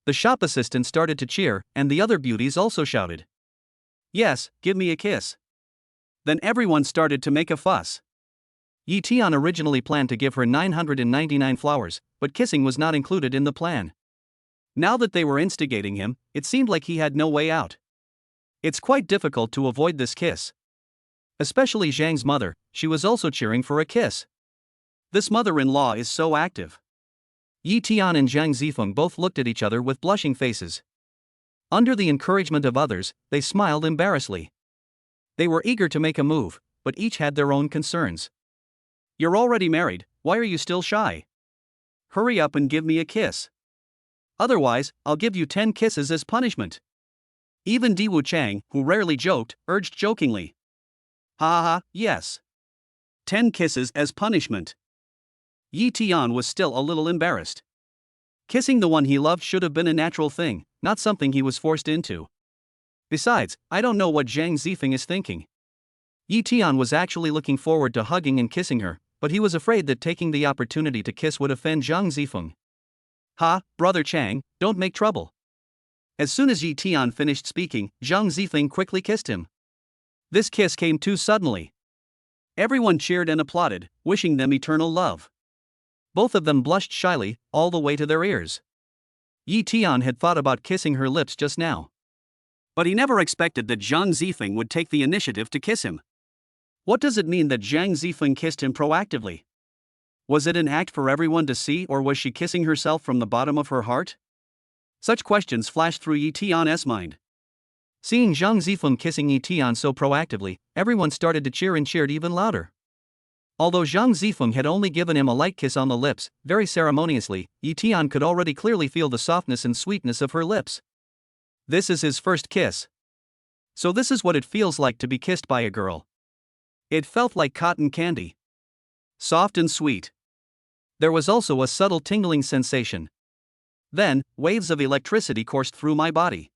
The shop assistant started to cheer, and the other beauties also shouted. Yes, give me a kiss. Then everyone started to make a fuss. Yi Tian originally planned to give her 999 flowers, but kissing was not included in the plan. Now that they were instigating him, it seemed like he had no way out. It's quite difficult to avoid this kiss. Especially Zhang's mother, she was also cheering for a kiss. This mother-in-law is so active. Yi Tian and Zhang Zifeng both looked at each other with blushing faces. Under the encouragement of others, they smiled embarrassedly. They were eager to make a move, but each had their own concerns. You're already married, why are you still shy? Hurry up and give me a kiss. Otherwise, I'll give you 10 kisses as punishment. Even Diwu Chang, who rarely joked, urged jokingly. Ha ha, yes. 10 kisses as punishment. Yi Tian was still a little embarrassed. Kissing the one he loved should have been a natural thing, not something he was forced into. Besides, I don't know what Zhang Zifeng is thinking. Yi Tian was actually looking forward to hugging and kissing her, but he was afraid that taking the opportunity to kiss would offend Zhang Zifeng. Ha, brother Chang, don't make trouble. As soon as Yi Tian finished speaking, Zhang Zifeng quickly kissed him. This kiss came too suddenly. Everyone cheered and applauded, wishing them eternal love. Both of them blushed shyly, all the way to their ears. Yi Tian had thought about kissing her lips just now. But he never expected that Zhang Zifeng would take the initiative to kiss him. What does it mean that Zhang Zifeng kissed him proactively? Was it an act for everyone to see, or was she kissing herself from the bottom of her heart? Such questions flashed through Yi Tian's mind. Seeing Zhang Zifeng kissing Yi Tian so proactively, everyone started to cheer and cheered even louder. Although Zhang Zifeng had only given him a light kiss on the lips, very ceremoniously, Yi Tian could already clearly feel the softness and sweetness of her lips. This is his first kiss. So this is what it feels like to be kissed by a girl. It felt like cotton candy. Soft and sweet. There was also a subtle tingling sensation. Then, waves of electricity coursed through my body.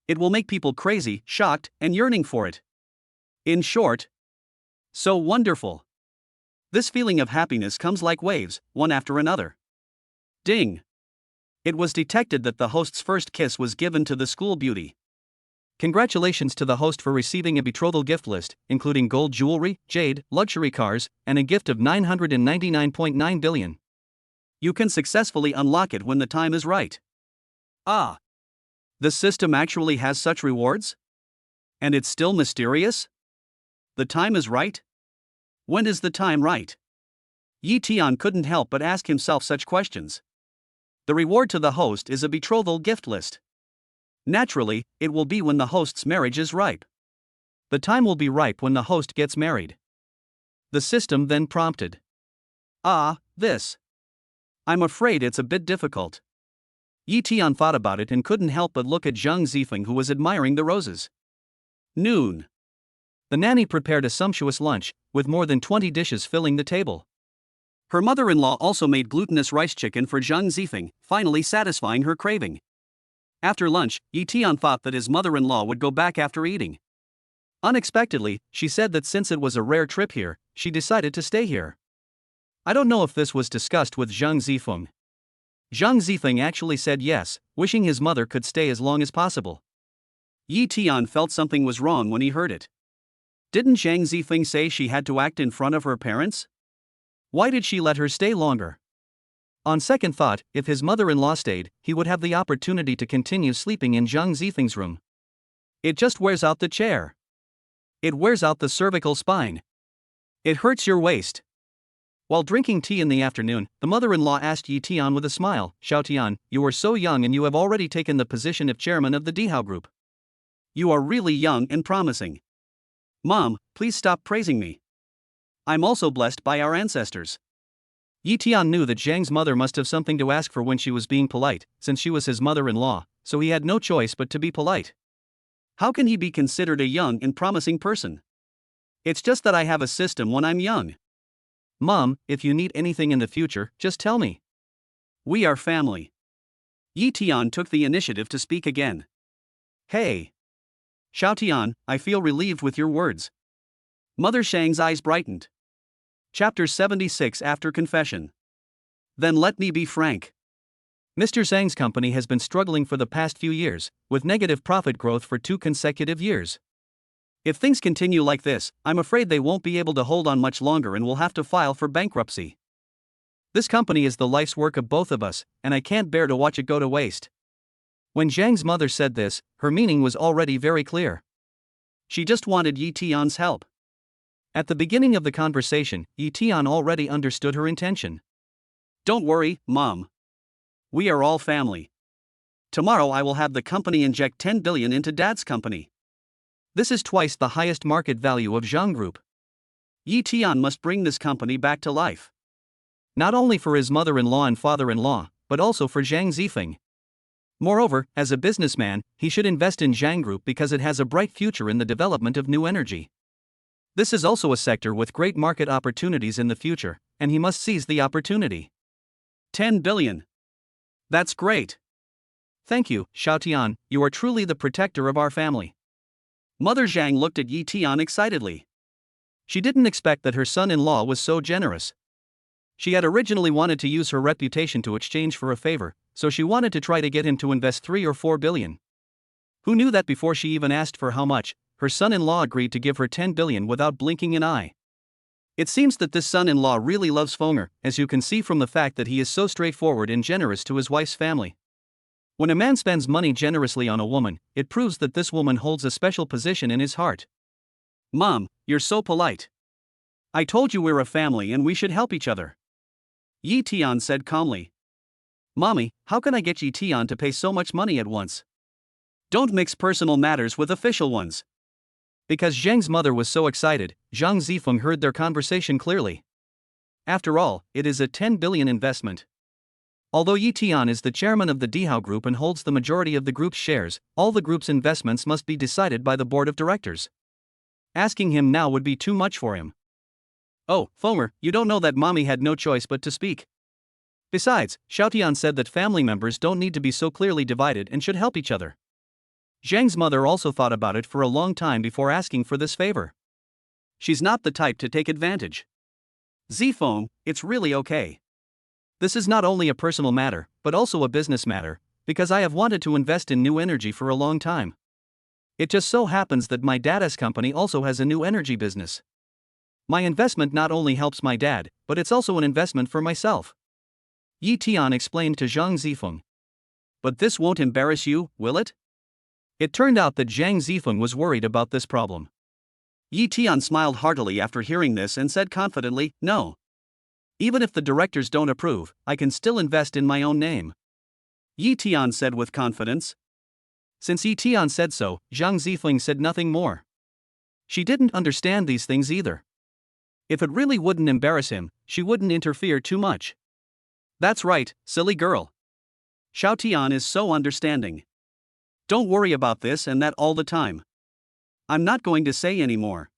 It will make people crazy, shocked, and yearning for it. In short, so wonderful. This feeling of happiness comes like waves, one after another. Ding! It was detected that the host's first kiss was given to the school beauty. Congratulations to the host for receiving a betrothal gift list, including gold jewelry, jade, luxury cars, and a gift of 999.9 billion. You can successfully unlock it when the time is right. Ah! The system actually has such rewards? And it's still mysterious? The time is right? When is the time right? Yi Tian couldn't help but ask himself such questions. The reward to the host is a betrothal gift list. Naturally, it will be when the host's marriage is ripe. The time will be ripe when the host gets married. The system then prompted. This. I'm afraid it's a bit difficult. Yi Tian thought about it and couldn't help but look at Zhang Zifeng, who was admiring the roses. Noon. The nanny prepared a sumptuous lunch, with more than 20 dishes filling the table. Her mother-in-law also made glutinous rice chicken for Zhang Zifeng, finally satisfying her craving. After lunch, Yi Tian thought that his mother-in-law would go back after eating. Unexpectedly, she said that since it was a rare trip here, she decided to stay here. I don't know if this was discussed with Zhang Zifeng. Zhang Zifeng actually said yes, wishing his mother could stay as long as possible. Yi Tian felt something was wrong when he heard it. Didn't Zhang Zifeng say she had to act in front of her parents? Why did she let her stay longer? On second thought, if his mother-in-law stayed, he would have the opportunity to continue sleeping in Zhang Zifeng's room. It just wears out the chair. It wears out the cervical spine. It hurts your waist. While drinking tea in the afternoon, the mother-in-law asked Yi Tian with a smile, "Xiao Tian, you are so young and you have already taken the position of chairman of the Dihao Group. You are really young and promising. Mom, please stop praising me. I'm also blessed by our ancestors." Yi Tian knew that Zhang's mother must have something to ask for when she was being polite, since she was his mother-in-law, so he had no choice but to be polite. How can he be considered a young and promising person? It's just that I have a system when I'm young. Mom, if you need anything in the future, just tell me. We are family. Yi Tian took the initiative to speak again. Hey. Xiao Tian, I feel relieved with your words. Mother Shang's eyes brightened. Chapter 76 After Confession. Then let me be frank. Mr. Zhang's company has been struggling for the past few years, with negative profit growth for 2 consecutive years. If things continue like this, I'm afraid they won't be able to hold on much longer and will have to file for bankruptcy. This company is the life's work of both of us, and I can't bear to watch it go to waste. When Zhang's mother said this, her meaning was already very clear. She just wanted Yi Tian's help. At the beginning of the conversation, Yi Tian already understood her intention. Don't worry, Mom. We are all family. Tomorrow I will have the company inject 10 billion into Dad's company. This is twice the highest market value of Zhang Group. Yi Tian must bring this company back to life. Not only for his mother-in-law and father-in-law, but also for Zhang Zifeng. Moreover, as a businessman, he should invest in Zhang Group because it has a bright future in the development of new energy. This is also a sector with great market opportunities in the future, and he must seize the opportunity. 10 billion. That's great. Thank you, Xiao Tian, you are truly the protector of our family. Mother Zhang looked at Yi Tian excitedly. She didn't expect that her son-in-law was so generous. She had originally wanted to use her reputation to exchange for a favor, so she wanted to try to get him to invest 3 or 4 billion. Who knew that before she even asked for how much, her son-in-law agreed to give her 10 billion without blinking an eye. It seems that this son-in-law really loves Fenger, as you can see from the fact that he is so straightforward and generous to his wife's family. When a man spends money generously on a woman, it proves that this woman holds a special position in his heart. Mom, you're so polite. I told you we're a family and we should help each other. Yi Tian said calmly. Mommy, how can I get Yi Tian to pay so much money at once? Don't mix personal matters with official ones. Because Zhang's mother was so excited, Zhang Zifeng heard their conversation clearly. After all, it is a 10 billion investment. Although Yi Tian is the chairman of the Dihao Group and holds the majority of the group's shares, all the group's investments must be decided by the board of directors. Asking him now would be too much for him. Oh, Fenger, you don't know that mommy had no choice but to speak. Besides, Xiaotian said that family members don't need to be so clearly divided and should help each other. Zhang's mother also thought about it for a long time before asking for this favor. She's not the type to take advantage. Zifeng, it's really okay. This is not only a personal matter, but also a business matter, because I have wanted to invest in new energy for a long time. It just so happens that my dad's company also has a new energy business. My investment not only helps my dad, but it's also an investment for myself. Yi Tian explained to Zhang Zifeng. But this won't embarrass you, will it? It turned out that Zhang Zifeng was worried about this problem. Yi Tian smiled heartily after hearing this and said confidently, no. Even if the directors don't approve, I can still invest in my own name. Yi Tian said with confidence. Since Yi Tian said so, Zhang Zifeng said nothing more. She didn't understand these things either. If it really wouldn't embarrass him, she wouldn't interfere too much. That's right, silly girl. Xiaotian is so understanding. Don't worry about this and that all the time. I'm not going to say any more.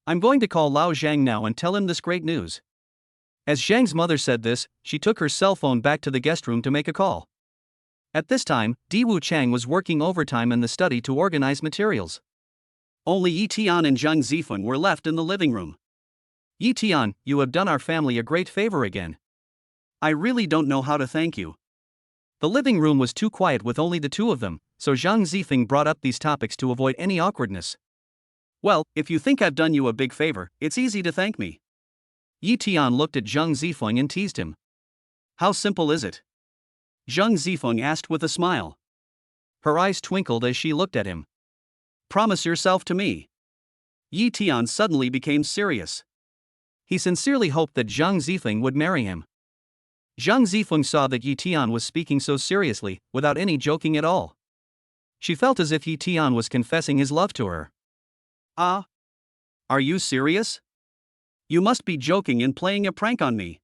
I'm going to call Lao Zhang now and tell him this great news. As Zhang's mother said this, she took her cell phone back to the guest room to make a call. At this time, Diwu Chang was working overtime in the study to organize materials. Only Yi Tian and Zhang Zifeng were left in the living room. Yi Tian, you have done our family a great favor again. I really don't know how to thank you. The living room was too quiet with only the two of them, so Zhang Zifeng brought up these topics to avoid any awkwardness. Well, if you think I've done you a big favor, it's easy to thank me. Yi Tian looked at Zhang Zifeng and teased him. How simple is it? Zhang Zifeng asked with a smile. Her eyes twinkled as she looked at him. Promise yourself to me. Yi Tian suddenly became serious. He sincerely hoped that Zhang Zifeng would marry him. Zhang Zifeng saw that Yi Tian was speaking so seriously, without any joking at all. She felt as if Yi Tian was confessing his love to her. Ah? Are you serious? You must be joking and playing a prank on me.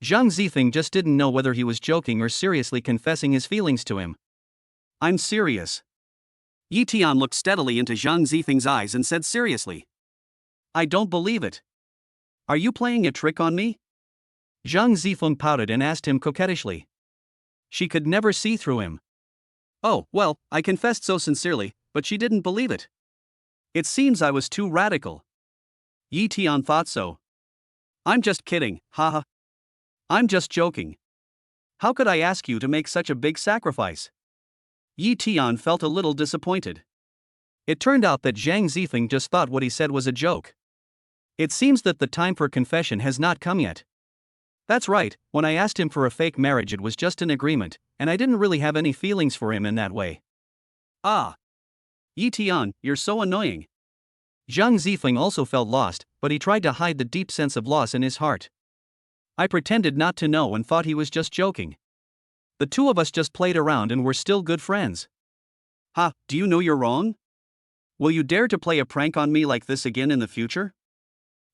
Zhang Zifeng just didn't know whether he was joking or seriously confessing his feelings to him. I'm serious. Yi Tian looked steadily into Zhang Zifeng's eyes and said seriously. I don't believe it. Are you playing a trick on me? Zhang Zifeng pouted and asked him coquettishly. She could never see through him. Oh, well, I confessed so sincerely, but she didn't believe it. It seems I was too radical. Yi Tian thought so. I'm just kidding, haha. I'm just joking. How could I ask you to make such a big sacrifice? Yi Tian felt a little disappointed. It turned out that Zhang Zifeng just thought what he said was a joke. It seems that the time for confession has not come yet. That's right, when I asked him for a fake marriage it was just an agreement, and I didn't really have any feelings for him in that way. Ah. Yi Tian, you're so annoying. Zhang Zifeng also felt lost, but he tried to hide the deep sense of loss in his heart. I pretended not to know and thought he was just joking. The two of us just played around and we're still good friends. Ha, do you know you're wrong? Will you dare to play a prank on me like this again in the future?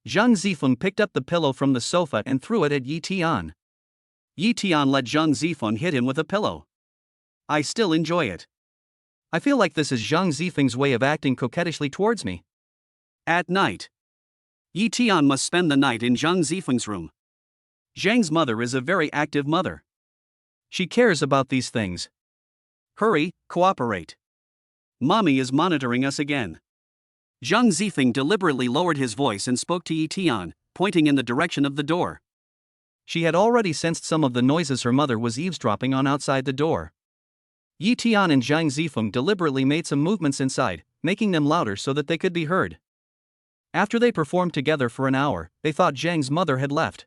Zhang Zifeng picked up the pillow from the sofa and threw it at Yi Tian. Yi Tian let Zhang Zifeng hit him with a pillow. I still enjoy it. I feel like this is Zhang Zifeng's way of acting coquettishly towards me. At night. Yi Tian must spend the night in Zhang Zifeng's room. Zhang's mother is a very active mother. She cares about these things. Hurry, cooperate. Mommy is monitoring us again. Zhang Zifeng deliberately lowered his voice and spoke to Yi Tian, pointing in the direction of the door. She had already sensed some of the noises her mother was eavesdropping on outside the door. Yi Tian and Zhang Zifeng deliberately made some movements inside, making them louder so that they could be heard. After they performed together for an hour, they thought Zhang's mother had left.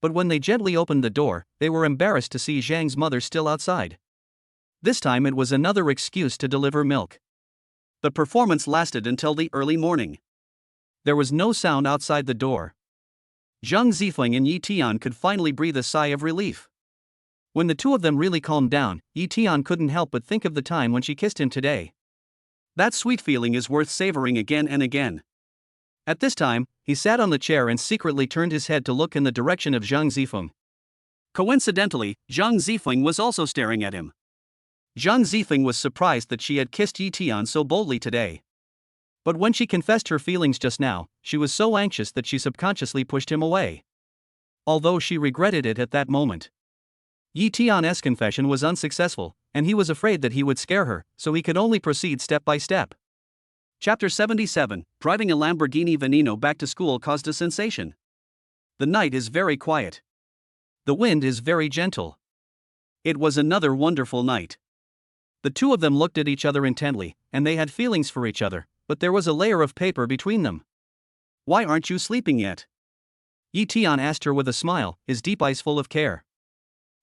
But when they gently opened the door, they were embarrassed to see Zhang's mother still outside. This time it was another excuse to deliver milk. The performance lasted until the early morning. There was no sound outside the door. Zhang Zifeng and Yi Tian could finally breathe a sigh of relief. When the two of them really calmed down, Yi Tian couldn't help but think of the time when she kissed him today. That sweet feeling is worth savoring again and again. At this time, he sat on the chair and secretly turned his head to look in the direction of Zhang Zifeng. Coincidentally, Zhang Zifeng was also staring at him. Zhang Zifeng was surprised that she had kissed Yi Tian so boldly today. But when she confessed her feelings just now, she was so anxious that she subconsciously pushed him away. Although she regretted it at that moment. Yi Tian's confession was unsuccessful, and he was afraid that he would scare her, so he could only proceed step by step. Chapter 77, Driving a Lamborghini Veneno back to school caused a sensation. The night is very quiet. The wind is very gentle. It was another wonderful night. The two of them looked at each other intently, and they had feelings for each other, but there was a layer of paper between them. Why aren't you sleeping yet? Yi Tian asked her with a smile, his deep eyes full of care.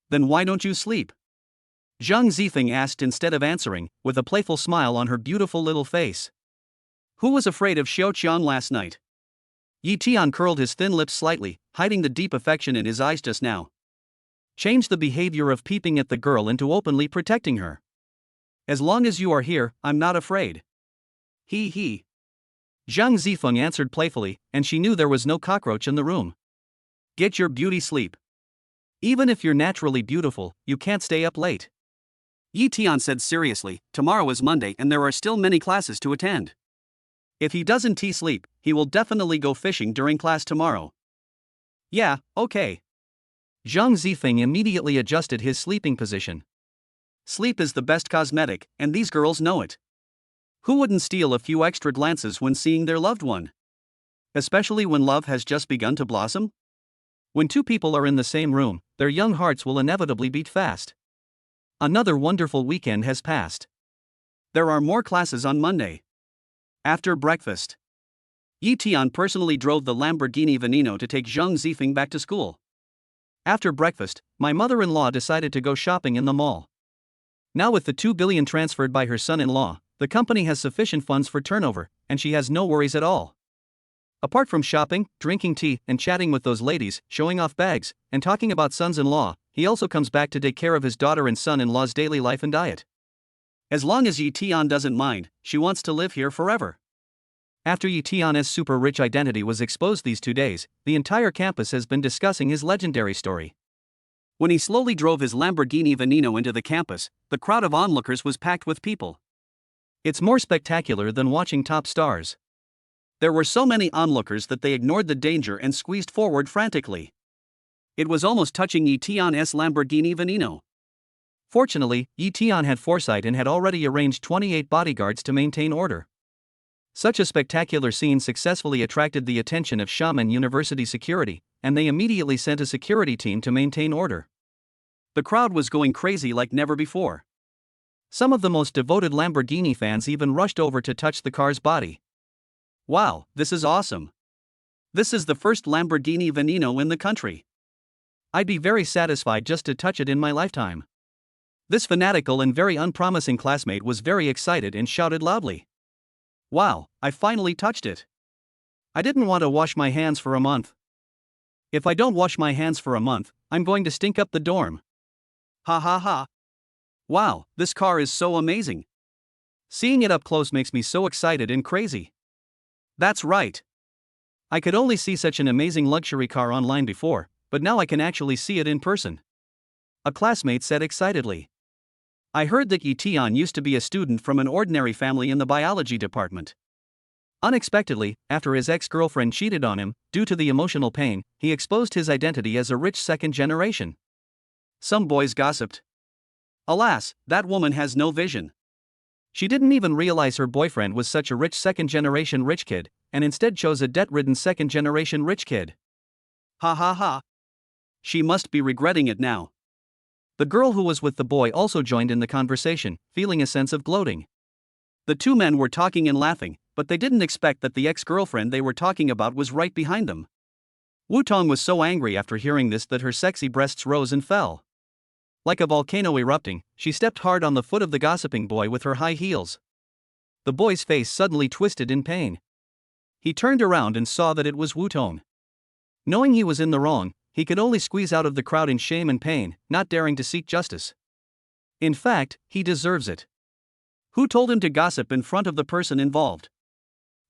Then why don't you sleep? Zhang Zifeng asked instead of answering, with a playful smile on her beautiful little face. Who was afraid of Xiao Qian last night? Yi Tian curled his thin lips slightly, hiding the deep affection in his eyes just now. Change the behavior of peeping at the girl into openly protecting her. As long as you are here, I'm not afraid. He. Zhang Zifeng answered playfully, and she knew there was no cockroach in the room. Get your beauty sleep. Even if you're naturally beautiful, you can't stay up late. Yi Tian said seriously, tomorrow is Monday and there are still many classes to attend. If he doesn't sleep, he will definitely go fishing during class tomorrow. Yeah, okay. Zhang Zifeng immediately adjusted his sleeping position. Sleep is the best cosmetic, and these girls know it. Who wouldn't steal a few extra glances when seeing their loved one? Especially when love has just begun to blossom? When two people are in the same room, their young hearts will inevitably beat fast. Another wonderful weekend has passed. There are more classes on Monday. After breakfast, Yi Tian personally drove the Lamborghini Veneno to take Zhang Zifeng back to school. After breakfast, my mother-in-law decided to go shopping in the mall. Now with the 2 billion transferred by her son-in-law, the company has sufficient funds for turnover, and she has no worries at all. Apart from shopping, drinking tea, and chatting with those ladies, showing off bags, and talking about sons-in-law, he also comes back to take care of his daughter and son-in-law's daily life and diet. As long as Yi Tian doesn't mind, she wants to live here forever. After Yi Tian's super-rich identity was exposed these 2 days, the entire campus has been discussing his legendary story. When he slowly drove his Lamborghini Veneno into the campus, the crowd of onlookers was packed with people. It's more spectacular than watching top stars. There were so many onlookers that they ignored the danger and squeezed forward frantically. It was almost touching Yi Tian's Lamborghini Veneno. Fortunately, Yi Tian had foresight and had already arranged 28 bodyguards to maintain order. Such a spectacular scene successfully attracted the attention of Xiamen University security, and they immediately sent a security team to maintain order. The crowd was going crazy like never before. Some of the most devoted Lamborghini fans even rushed over to touch the car's body. Wow, this is awesome. This is the first Lamborghini Veneno in the country. I'd be very satisfied just to touch it in my lifetime. This fanatical and very unpromising classmate was very excited and shouted loudly. Wow, I finally touched it. I didn't want to wash my hands for a month. If I don't wash my hands for a month, I'm going to stink up the dorm. Ha ha ha. Wow, this car is so amazing. Seeing it up close makes me so excited and crazy. That's right. I could only see such an amazing luxury car online before, but now I can actually see it in person. A classmate said excitedly. I heard that Yi Tian used to be a student from an ordinary family in the biology department. Unexpectedly, after his ex-girlfriend cheated on him, due to the emotional pain, he exposed his identity as a rich second generation. Some boys gossiped. Alas, that woman has no vision. She didn't even realize her boyfriend was such a rich second-generation rich kid, and instead chose a debt-ridden second-generation rich kid. Ha ha ha. She must be regretting it now. The girl who was with the boy also joined in the conversation, feeling a sense of gloating. The two men were talking and laughing, but they didn't expect that the ex-girlfriend they were talking about was right behind them. Wutong was so angry after hearing this that her sexy breasts rose and fell. Like a volcano erupting, she stepped hard on the foot of the gossiping boy with her high heels. The boy's face suddenly twisted in pain. He turned around and saw that it was Wutong. Knowing he was in the wrong, he could only squeeze out of the crowd in shame and pain, not daring to seek justice. In fact, he deserves it. Who told him to gossip in front of the person involved?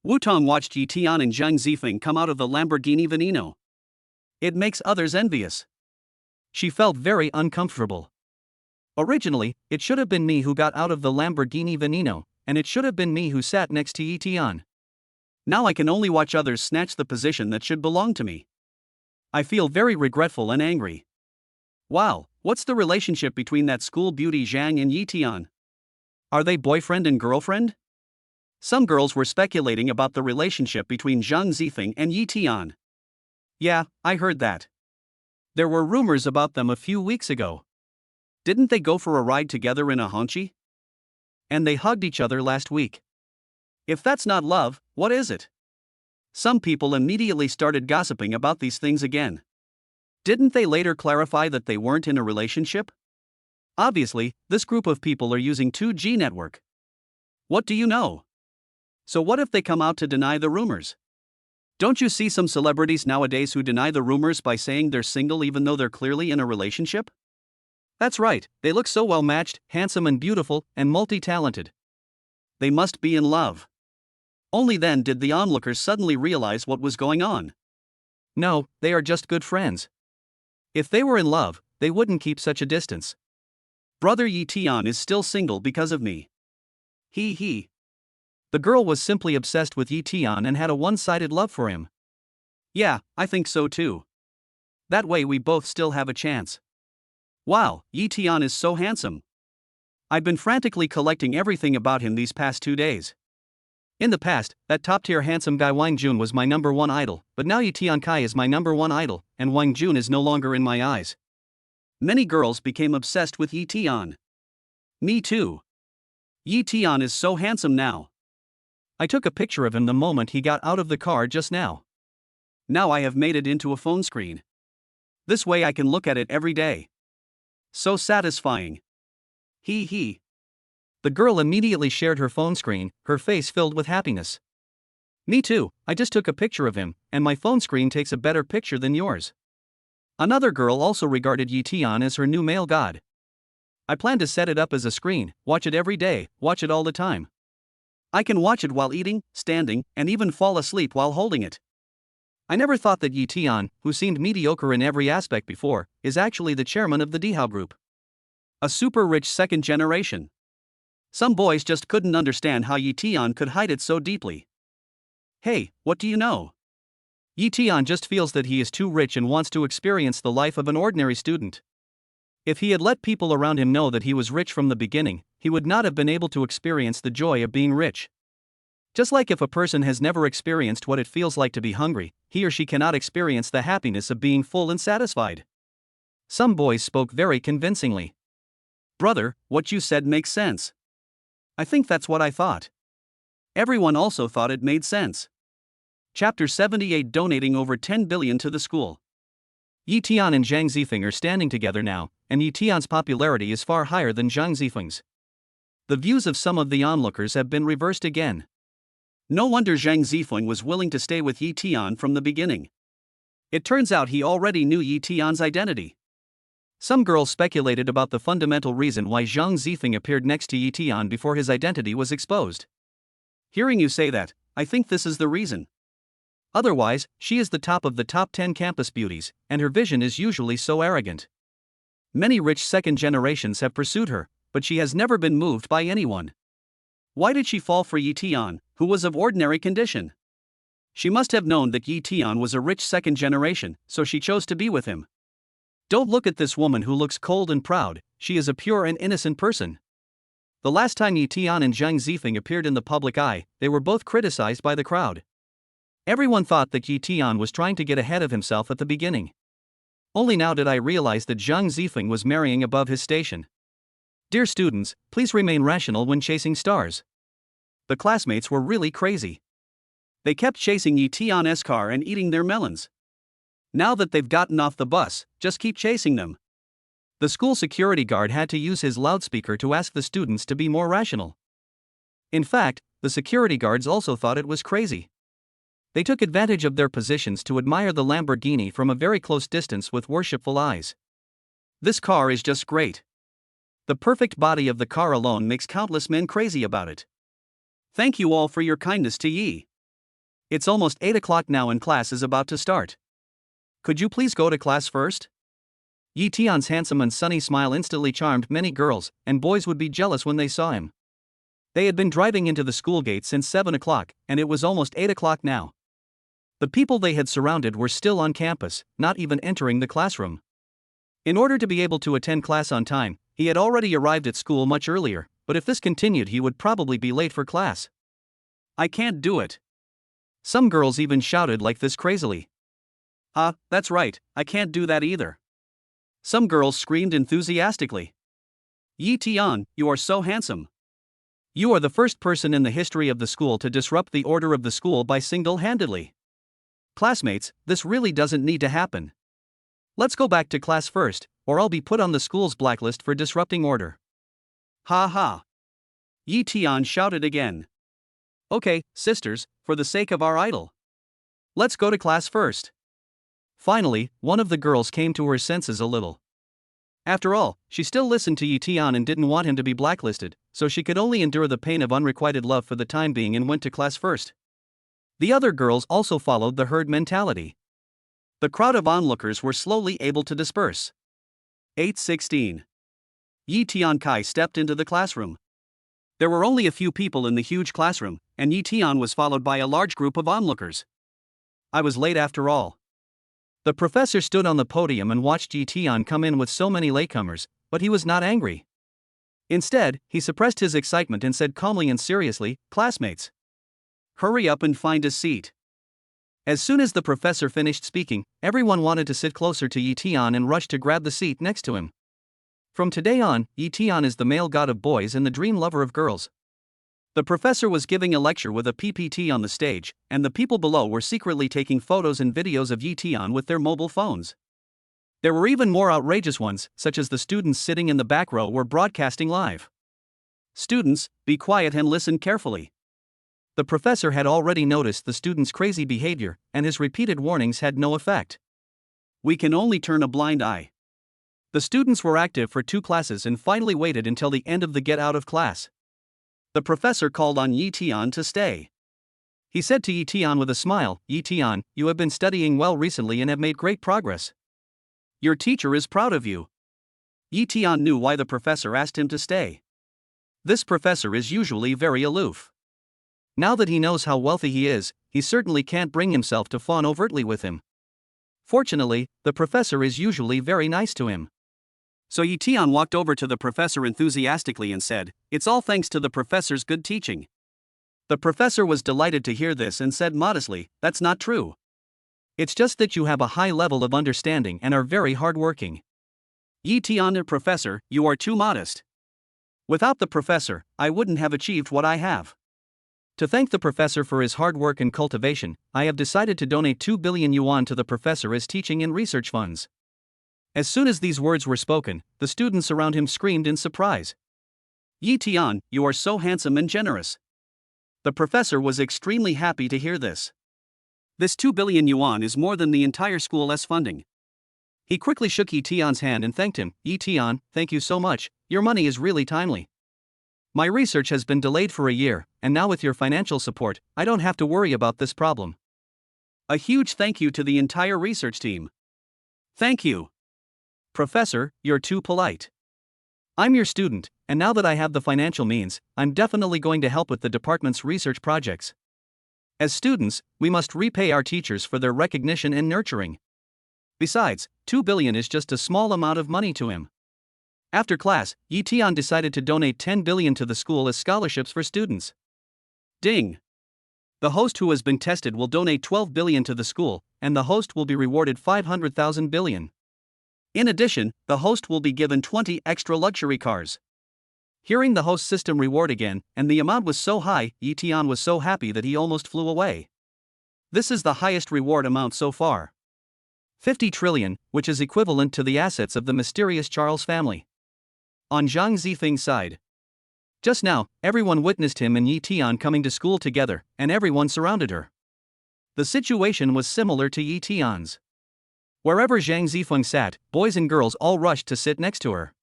Wutong watched Yi Tian and Zhang Zifeng come out of the Lamborghini Veneno. It makes others envious. She felt very uncomfortable. Originally, it should have been me who got out of the Lamborghini Veneno, and it should have been me who sat next to Yi Tian. Now I can only watch others snatch the position that should belong to me. I feel very regretful and angry. Wow, what's the relationship between that school beauty Zhang and Yi Tian? Are they boyfriend and girlfriend? Some girls were speculating about the relationship between Zhang Zifeng and Yi Tian. Yeah, I heard that. There were rumors about them a few weeks ago. Didn't they go for a ride together in a Hongqi? And they hugged each other last week. If that's not love, what is it? Some people immediately started gossiping about these things again. Didn't they later clarify that they weren't in a relationship? Obviously, this group of people are using 2G network. What do you know? So what if they come out to deny the rumors? Don't you see some celebrities nowadays who deny the rumors by saying they're single even though they're clearly in a relationship? That's right, they look so well matched, handsome and beautiful, and multi-talented. They must be in love. Only then did the onlookers suddenly realize what was going on. No, they are just good friends. If they were in love, they wouldn't keep such a distance. Brother Yi Tian is still single because of me. He. The girl was simply obsessed with Yi Tian and had a one-sided love for him. Yeah, I think so too. That way we both still have a chance. Wow, Yi Tian is so handsome. I've been frantically collecting everything about him these past 2 days. In the past, that top-tier handsome guy Wang Jun was my number one idol, but now Yi Tian Kai is my number one idol, and Wang Jun is no longer in my eyes. Many girls became obsessed with Yi Tian. Me too. Yi Tian is so handsome now. I took a picture of him the moment he got out of the car just now. Now I have made it into a phone screen. This way I can look at it every day. So satisfying. He. The girl immediately shared her phone screen, her face filled with happiness. Me too, I just took a picture of him, and my phone screen takes a better picture than yours. Another girl also regarded Yi Tian as her new male god. I plan to set it up as a screen, watch it every day, watch it all the time. I can watch it while eating, standing, and even fall asleep while holding it. I never thought that Yi Tian, who seemed mediocre in every aspect before, is actually the chairman of the Dihao group. A super rich second generation. Some boys just couldn't understand how Yi Tian could hide it so deeply. Hey, what do you know? Yi Tian just feels that he is too rich and wants to experience the life of an ordinary student. If he had let people around him know that he was rich from the beginning, he would not have been able to experience the joy of being rich. Just like if a person has never experienced what it feels like to be hungry, he or she cannot experience the happiness of being full and satisfied. Some boys spoke very convincingly. Brother, what you said makes sense. I think that's what I thought. Everyone also thought it made sense. Chapter 78, donating over 10 billion to the school. Yi Tian and Zhang Zifeng are standing together now, and Yi Tian's popularity is far higher than Zhang Zifeng's. The views of some of the onlookers have been reversed again. No wonder Zhang Zifeng was willing to stay with Yi Tian from the beginning. It turns out he already knew Yi Tian's identity. Some girls speculated about the fundamental reason why Zhang Zifeng appeared next to Yi Tian before his identity was exposed. Hearing you say that, I think this is the reason. Otherwise, she is the top of the top 10 campus beauties, and her vision is usually so arrogant. Many rich second generations have pursued her, but she has never been moved by anyone. Why did she fall for Yi Tian, who was of ordinary condition? She must have known that Yi Tian was a rich second generation, so she chose to be with him. Don't look at this woman who looks cold and proud, she is a pure and innocent person. The last time Yi Tian and Zhang Zifeng appeared in the public eye, they were both criticized by the crowd. Everyone thought that Yi Tian was trying to get ahead of himself at the beginning. Only now did I realize that Zhang Zifeng was marrying above his station. Dear students, please remain rational when chasing stars. The classmates were really crazy. They kept chasing Yi Tian's car and eating their melons. Now that they've gotten off the bus, just keep chasing them. The school security guard had to use his loudspeaker to ask the students to be more rational. In fact, the security guards also thought it was crazy. They took advantage of their positions to admire the Lamborghini from a very close distance with worshipful eyes. This car is just great. The perfect body of the car alone makes countless men crazy about it. Thank you all for your kindness to Yi. It's almost 8 o'clock now and class is about to start. Could you please go to class first? Yi Tian's handsome and sunny smile instantly charmed many girls, and boys would be jealous when they saw him. They had been driving into the school gate since 7 o'clock, and it was almost 8 o'clock now. The people they had surrounded were still on campus, not even entering the classroom. In order to be able to attend class on time, he had already arrived at school much earlier, but if this continued he would probably be late for class. I can't do it. Some girls even shouted like this crazily. That's right, I can't do that either. Some girls screamed enthusiastically. Yi Tian, you are so handsome. You are the first person in the history of the school to disrupt the order of the school by single-handedly. Classmates, this really doesn't need to happen. Let's go back to class first, or I'll be put on the school's blacklist for disrupting order. Ha ha. Yi Tian shouted again. Okay, sisters, for the sake of our idol. Let's go to class first. Finally, one of the girls came to her senses a little. After all, she still listened to Yi Tian and didn't want him to be blacklisted, so she could only endure the pain of unrequited love for the time being and went to class first. The other girls also followed the herd mentality. The crowd of onlookers were slowly able to disperse. 8:16. Yi Tiankai stepped into the classroom. There were only a few people in the huge classroom, and Yi Tian was followed by a large group of onlookers. I was late after all. The professor stood on the podium and watched Yi Tian come in with so many latecomers, but he was not angry. Instead, he suppressed his excitement and said calmly and seriously, "Classmates, hurry up and find a seat." As soon as the professor finished speaking, everyone wanted to sit closer to Yi Tian and rushed to grab the seat next to him. From today on, Yi Tian is the male god of boys and the dream lover of girls. The professor was giving a lecture with a PPT on the stage, and the people below were secretly taking photos and videos of Yi Tian with their mobile phones. There were even more outrageous ones, such as the students sitting in the back row were broadcasting live. Students, be quiet and listen carefully. The professor had already noticed the students' crazy behavior, and his repeated warnings had no effect. We can only turn a blind eye. The students were active for 2 classes and finally waited until the end of the get out of class. The professor called on Yi Tian to stay. He said to Yi Tian with a smile, "Yi Tian, you have been studying well recently and have made great progress. Your teacher is proud of you." Yi Tian knew why the professor asked him to stay. This professor is usually very aloof. Now that he knows how wealthy he is, he certainly can't bring himself to fawn overtly with him. Fortunately, the professor is usually very nice to him. So Yi Tian walked over to the professor enthusiastically and said, "It's all thanks to the professor's good teaching." The professor was delighted to hear this and said modestly, "That's not true. It's just that you have a high level of understanding and are very hardworking." Yi Tian, "Professor, you are too modest. Without the professor, I wouldn't have achieved what I have. To thank the professor for his hard work and cultivation, I have decided to donate 2 billion yuan to the professor as teaching and research funds." As soon as these words were spoken, the students around him screamed in surprise. "Yi Tian, you are so handsome and generous." The professor was extremely happy to hear this. This 2 billion yuan is more than the entire school's funding. He quickly shook Yi Tian's hand and thanked him. "Yi Tian, thank you so much, your money is really timely. My research has been delayed for a year, and now with your financial support, I don't have to worry about this problem." A huge thank you to the entire research team. "Thank you. Professor, you're too polite. I'm your student, and now that I have the financial means, I'm definitely going to help with the department's research projects. As students, we must repay our teachers for their recognition and nurturing. Besides, 2 billion is just a small amount of money to him." After class, Yi Tian decided to donate 10 billion to the school as scholarships for students. Ding! The host who has been tested will donate 12 billion to the school, and the host will be rewarded 500,000 billion. In addition, the host will be given 20 extra luxury cars. Hearing the host system reward again, and the amount was so high, Yi-tian was so happy that he almost flew away. This is the highest reward amount so far. 50 trillion, which is equivalent to the assets of the mysterious Charles family. On Zhang Zifeng's side. Just now, everyone witnessed him and Yi-tian coming to school together, and everyone surrounded her. The situation was similar to Yi-tian's. Wherever Zhang Zifeng sat, boys and girls all rushed to sit next to her.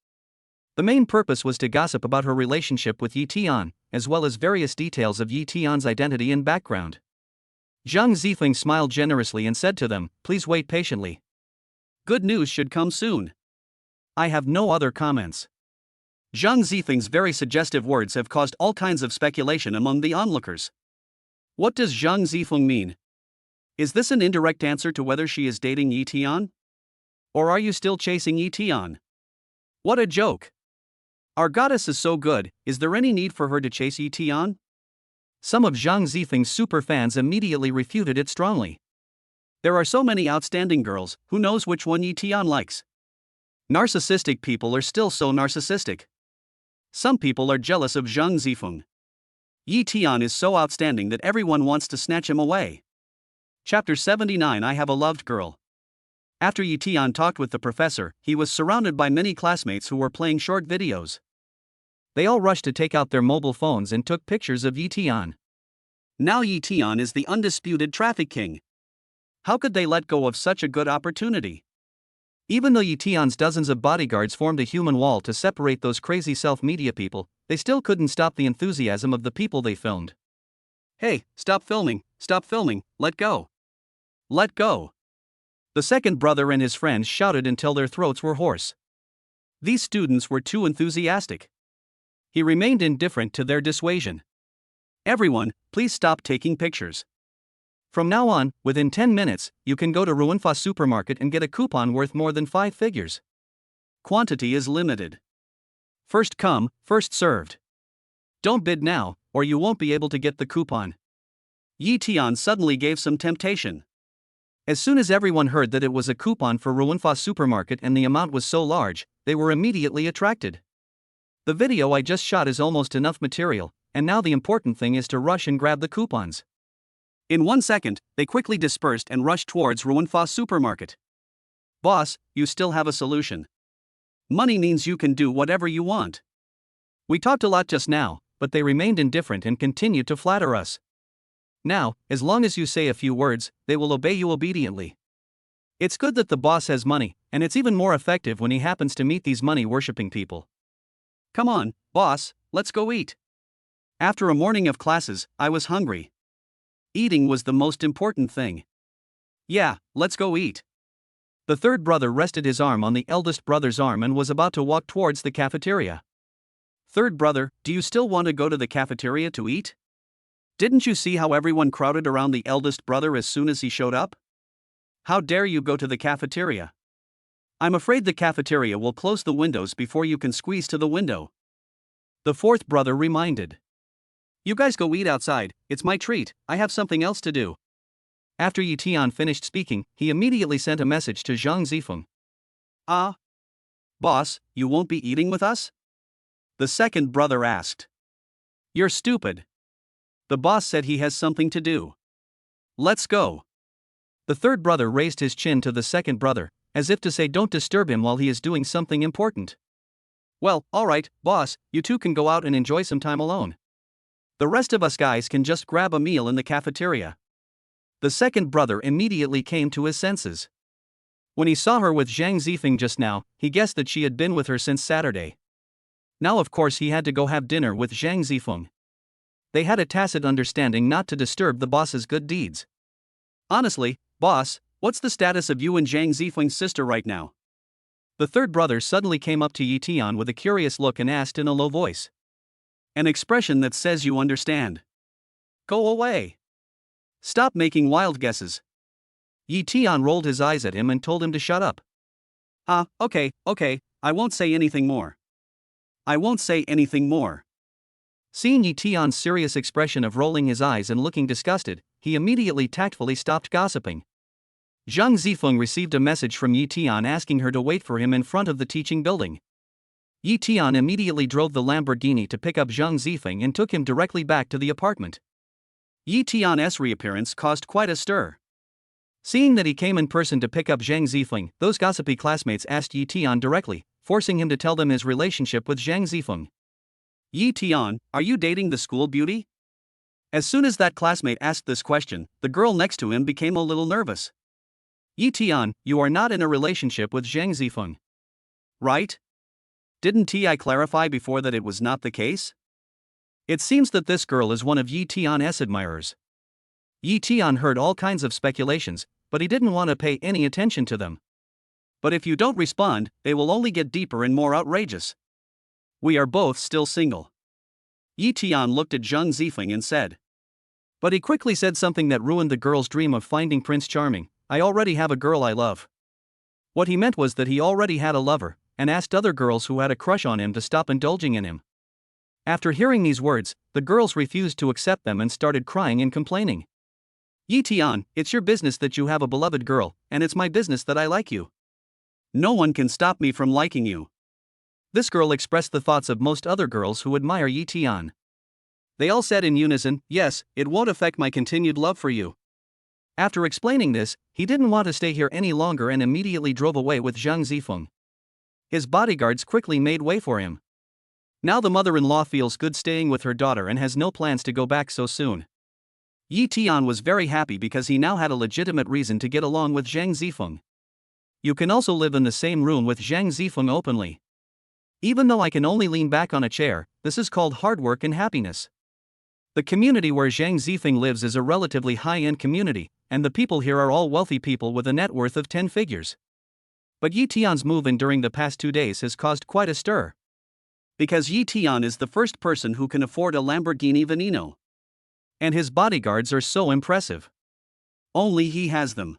The main purpose was to gossip about her relationship with Yi-tian, as well as various details of Yi-tian's identity and background. Zhang Zifeng smiled generously and said to them, "Please wait patiently. Good news should come soon." I have no other comments. Zhang Zifeng's very suggestive words have caused all kinds of speculation among the onlookers. What does Zhang Zifeng mean? Is this an indirect answer to whether she is dating Yi-tian? Or are you still chasing Yi-tian? What a joke! Our goddess is so good, is there any need for her to chase Yi-tian? Some of Zhang Zifeng's super fans immediately refuted it strongly. There are so many outstanding girls, who knows which one Yi-tian likes? Narcissistic people are still so narcissistic. Some people are jealous of Zhang Zifeng. Yi-tian is so outstanding that everyone wants to snatch him away. Chapter 79 I Have a Loved Girl. After Yi-tian talked with the professor, he was surrounded by many classmates who were playing short videos. They all rushed to take out their mobile phones and took pictures of Yi-tian. Now Yi-tian is the undisputed traffic king. How could they let go of such a good opportunity? Even though Yi-tian's dozens of bodyguards formed a human wall to separate those crazy self-media people, they still couldn't stop the enthusiasm of the people they filmed. Hey, stop filming, let go. Let go. The second brother and his friends shouted until their throats were hoarse. These students were too enthusiastic. He remained indifferent to their dissuasion. Everyone, please stop taking pictures. From now on, within 10 minutes, you can go to Ruinfa supermarket and get a coupon worth more than 5 figures. Quantity is limited. First come, first served. Don't bid now, or you won't be able to get the coupon. Yi-tian suddenly gave some temptation. As soon as everyone heard that it was a coupon for Ruinfa supermarket and the amount was so large, they were immediately attracted. The video I just shot is almost enough material, and now the important thing is to rush and grab the coupons. In 1 second, they quickly dispersed and rushed towards Ruinfa supermarket. Boss, you still have a solution. Money means you can do whatever you want. We talked a lot just now, but they remained indifferent and continued to flatter us. Now, as long as you say a few words, they will obey you obediently. It's good that the boss has money, and it's even more effective when he happens to meet these money-worshipping people. Come on, boss, let's go eat. After a morning of classes, I was hungry. Eating was the most important thing. Yeah, let's go eat. The third brother rested his arm on the eldest brother's arm and was about to walk towards the cafeteria. Third brother, do you still want to go to the cafeteria to eat? Didn't you see how everyone crowded around the eldest brother as soon as he showed up? How dare you go to the cafeteria? I'm afraid the cafeteria will close the windows before you can squeeze to the window. The fourth brother reminded. You guys go eat outside, it's my treat, I have something else to do. After Yi-tian finished speaking, he immediately sent a message to Zhang Zifeng. Boss, you won't be eating with us? The second brother asked. You're stupid. The boss said he has something to do. Let's go. The third brother raised his chin to the second brother, as if to say don't disturb him while he is doing something important. Well, alright, boss, you two can go out and enjoy some time alone. The rest of us guys can just grab a meal in the cafeteria. The second brother immediately came to his senses. When he saw her with Zhang Zifeng just now, he guessed that she had been with her since Saturday. Now of course he had to go have dinner with Zhang Zifeng. They had a tacit understanding not to disturb the boss's good deeds. Honestly, boss, what's the status of you and Zhang Zifeng's sister right now? The third brother suddenly came up to Yi-tian with a curious look and asked in a low voice. An expression that says you understand. Go away. Stop making wild guesses. Yi-tian rolled his eyes at him and told him to shut up. Okay, I won't say anything more. I won't say anything more. Seeing Yi-tian's serious expression of rolling his eyes and looking disgusted, he immediately tactfully stopped gossiping. Zhang Zifeng received a message from Yi Tian asking her to wait for him in front of the teaching building. Yi Tian immediately drove the Lamborghini to pick up Zhang Zifeng and took him directly back to the apartment. Yi Tian's reappearance caused quite a stir. Seeing that he came in person to pick up Zhang Zifeng, those gossipy classmates asked Yi Tian directly, forcing him to tell them his relationship with Zhang Zifeng. Yi Tian, are you dating the school beauty? As soon as that classmate asked this question, the girl next to him became a little nervous. Yi Tian, you are not in a relationship with Zhang Zifeng. Right? Didn't I clarify before that it was not the case? It seems that this girl is one of Yi Tian's admirers. Yi Tian heard all kinds of speculations, but he didn't want to pay any attention to them. But if you don't respond, they will only get deeper and more outrageous. We are both still single. Yi Tian looked at Zhang Zifeng and said. But he quickly said something that ruined the girl's dream of finding Prince Charming. I already have a girl I love. What he meant was that he already had a lover, and asked other girls who had a crush on him to stop indulging in him. After hearing these words, the girls refused to accept them and started crying and complaining. Yi Tian, it's your business that you have a beloved girl, and it's my business that I like you. No one can stop me from liking you. This girl expressed the thoughts of most other girls who admire Yi Tian. They all said in unison, yes, it won't affect my continued love for you. After explaining this, he didn't want to stay here any longer and immediately drove away with Zhang Zifeng. His bodyguards quickly made way for him. Now the mother-in-law feels good staying with her daughter and has no plans to go back so soon. Yi Tian was very happy because he now had a legitimate reason to get along with Zhang Zifeng. You can also live in the same room with Zhang Zifeng openly. Even though I can only lean back on a chair, this is called hard work and happiness. The community where Zhang Zifeng lives is a relatively high-end community, and the people here are all wealthy people with a net worth of 10 figures. But Yi Tian's move-in during the past 2 days has caused quite a stir. Because Yi Tian is the first person who can afford a Lamborghini Veneno. And his bodyguards are so impressive. Only he has them.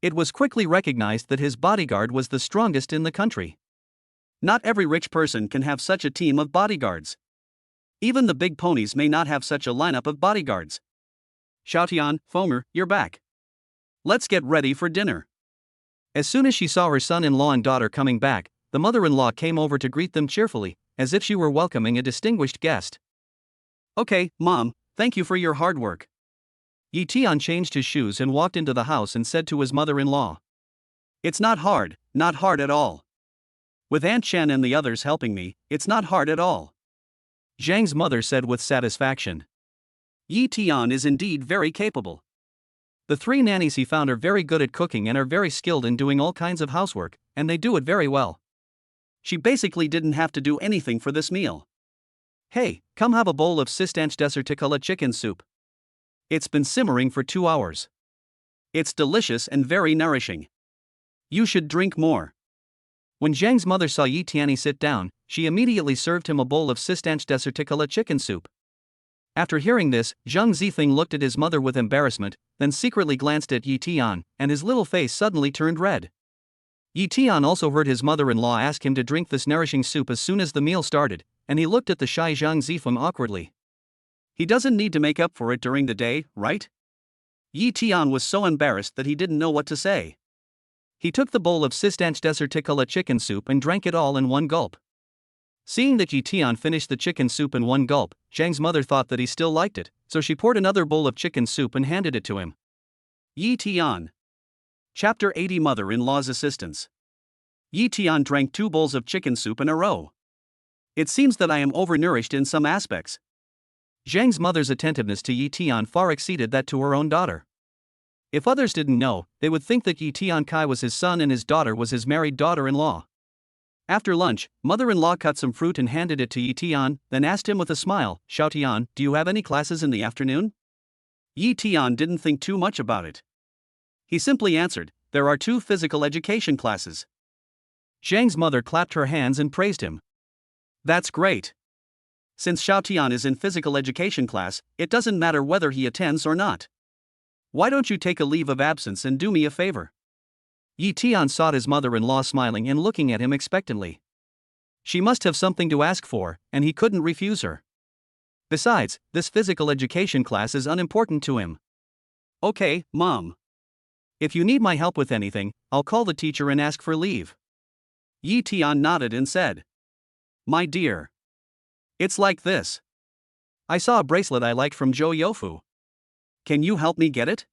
It was quickly recognized that his bodyguard was the strongest in the country. Not every rich person can have such a team of bodyguards. Even the big ponies may not have such a lineup of bodyguards. Xiaotian, Fomer, you're back. Let's get ready for dinner. As soon as she saw her son-in-law and daughter coming back, the mother-in-law came over to greet them cheerfully, as if she were welcoming a distinguished guest. Okay, Mom, thank you for your hard work. Yi Tian changed his shoes and walked into the house and said to his mother-in-law. It's not hard at all. With Aunt Chen and the others helping me, it's not hard at all. Zhang's mother said with satisfaction. Yi Tian is indeed very capable. The 3 nannies he found are very good at cooking and are very skilled in doing all kinds of housework, and they do it very well. She basically didn't have to do anything for this meal. Hey, come have a bowl of Mudan chicken soup. It's been simmering for 2 hours. It's delicious and very nourishing. You should drink more. When Zhang's mother saw Yi Tian sit down, she immediately served him a bowl of Mudan chicken soup. After hearing this, Zhang Zifeng looked at his mother with embarrassment, then secretly glanced at Yi Tian, and his little face suddenly turned red. Yi Tian also heard his mother-in-law ask him to drink this nourishing soup as soon as the meal started, and he looked at the shy Zhang Zifeng awkwardly. He doesn't need to make up for it during the day, right? Yi Tian was so embarrassed that he didn't know what to say. He took the bowl of Mudan chicken soup and drank it all in one gulp. Seeing that Yi Tian finished the chicken soup in one gulp, Zhang's mother thought that he still liked it, so she poured another bowl of chicken soup and handed it to him. Yi Tian. Chapter 80 Mother-in-law's Assistance. Yi Tian drank 2 bowls of chicken soup in a row. It seems that I am overnourished in some aspects. Zhang's mother's attentiveness to Yi Tian far exceeded that to her own daughter. If others didn't know, they would think that Yi Tian Kai was his son and his daughter was his married daughter-in-law. After lunch, mother-in-law cut some fruit and handed it to Yi Tian, then asked him with a smile, Xiaotian, do you have any classes in the afternoon? Yi Tian didn't think too much about it. He simply answered, there are 2 physical education classes. Zhang's mother clapped her hands and praised him. That's great. Since Xiaotian is in physical education class, it doesn't matter whether he attends or not. Why don't you take a leave of absence and do me a favor? Yi Tian saw his mother-in-law smiling and looking at him expectantly. She must have something to ask for, and he couldn't refuse her. Besides, this physical education class is unimportant to him. Okay, Mom. If you need my help with anything, I'll call the teacher and ask for leave. Yi Tian nodded and said, My dear. It's like this. I saw a bracelet I liked from Zhou Youfu. Can you help me get it?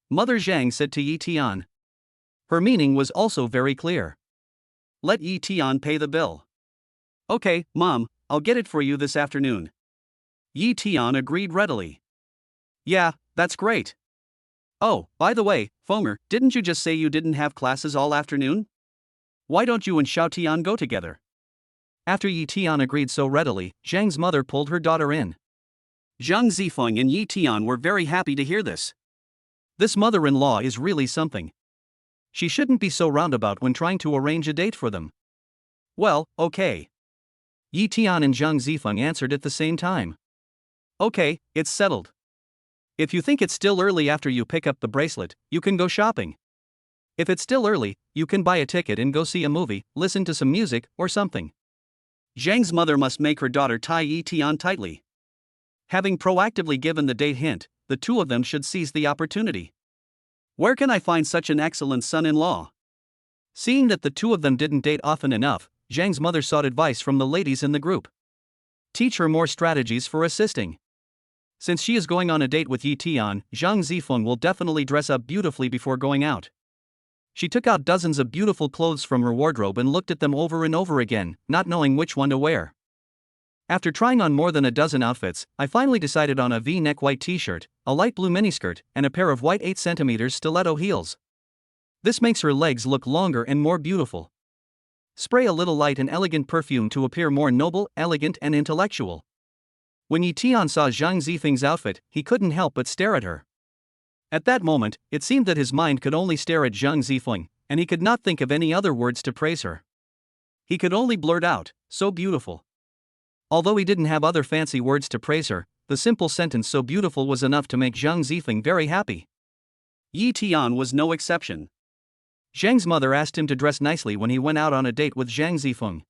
Mother Zhang said to Yi Tian. Her meaning was also very clear. Let Yi Tian pay the bill. Okay, Mom, I'll get it for you this afternoon. Yi Tian agreed readily. Yeah, that's great. Oh, by the way, Fonger, didn't you just say you didn't have classes all afternoon? Why don't you and Xiao Tian go together? After Yi Tian agreed so readily, Zhang's mother pulled her daughter in. Zhang Zifeng and Yi Tian were very happy to hear this. This mother-in-law is really something. She shouldn't be so roundabout when trying to arrange a date for them. Well, okay. Yi Tian and Zhang Zifeng answered at the same time. Okay, it's settled. If you think it's still early after you pick up the bracelet, you can go shopping. If it's still early, you can buy a ticket and go see a movie, listen to some music, or something. Zhang's mother must make her daughter tie Yi Tian tightly. Having proactively given the date hint, the two of them should seize the opportunity. Where can I find such an excellent son-in-law? Seeing that the two of them didn't date often enough, Zhang's mother sought advice from the ladies in the group. Teach her more strategies for assisting. Since she is going on a date with Yi Tian, Zhang Zifeng will definitely dress up beautifully before going out. She took out dozens of beautiful clothes from her wardrobe and looked at them over and over again, not knowing which one to wear. After trying on more than a dozen outfits, I finally decided on a V-neck white t-shirt, a light blue miniskirt, and a pair of white 8 cm stiletto heels. This makes her legs look longer and more beautiful. Spray a little light and elegant perfume to appear more noble, elegant, and intellectual. When Yi Tian saw Zhang Zifeng's outfit, he couldn't help but stare at her. At that moment, it seemed that his mind could only stare at Zhang Zifeng, and he could not think of any other words to praise her. He could only blurt out, "So beautiful." Although he didn't have other fancy words to praise her, the simple sentence "so beautiful" was enough to make Zhang Zifeng very happy. Yi Tian was no exception. Zhang's mother asked him to dress nicely when he went out on a date with Zhang Zifeng.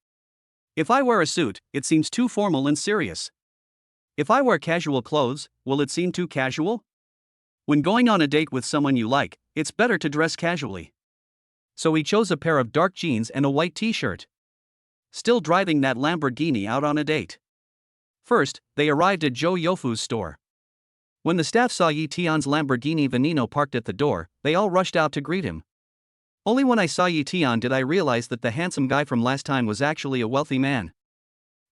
If I wear a suit, it seems too formal and serious. If I wear casual clothes, will it seem too casual? When going on a date with someone you like, it's better to dress casually. So he chose a pair of dark jeans and a white t-shirt. Still driving that Lamborghini out on a date. First, they arrived at Zhou Youfu's store. When the staff saw Yi Tian's Lamborghini Veneno parked at the door, they all rushed out to greet him. Only when I saw Yi Tian did I realize that the handsome guy from last time was actually a wealthy man.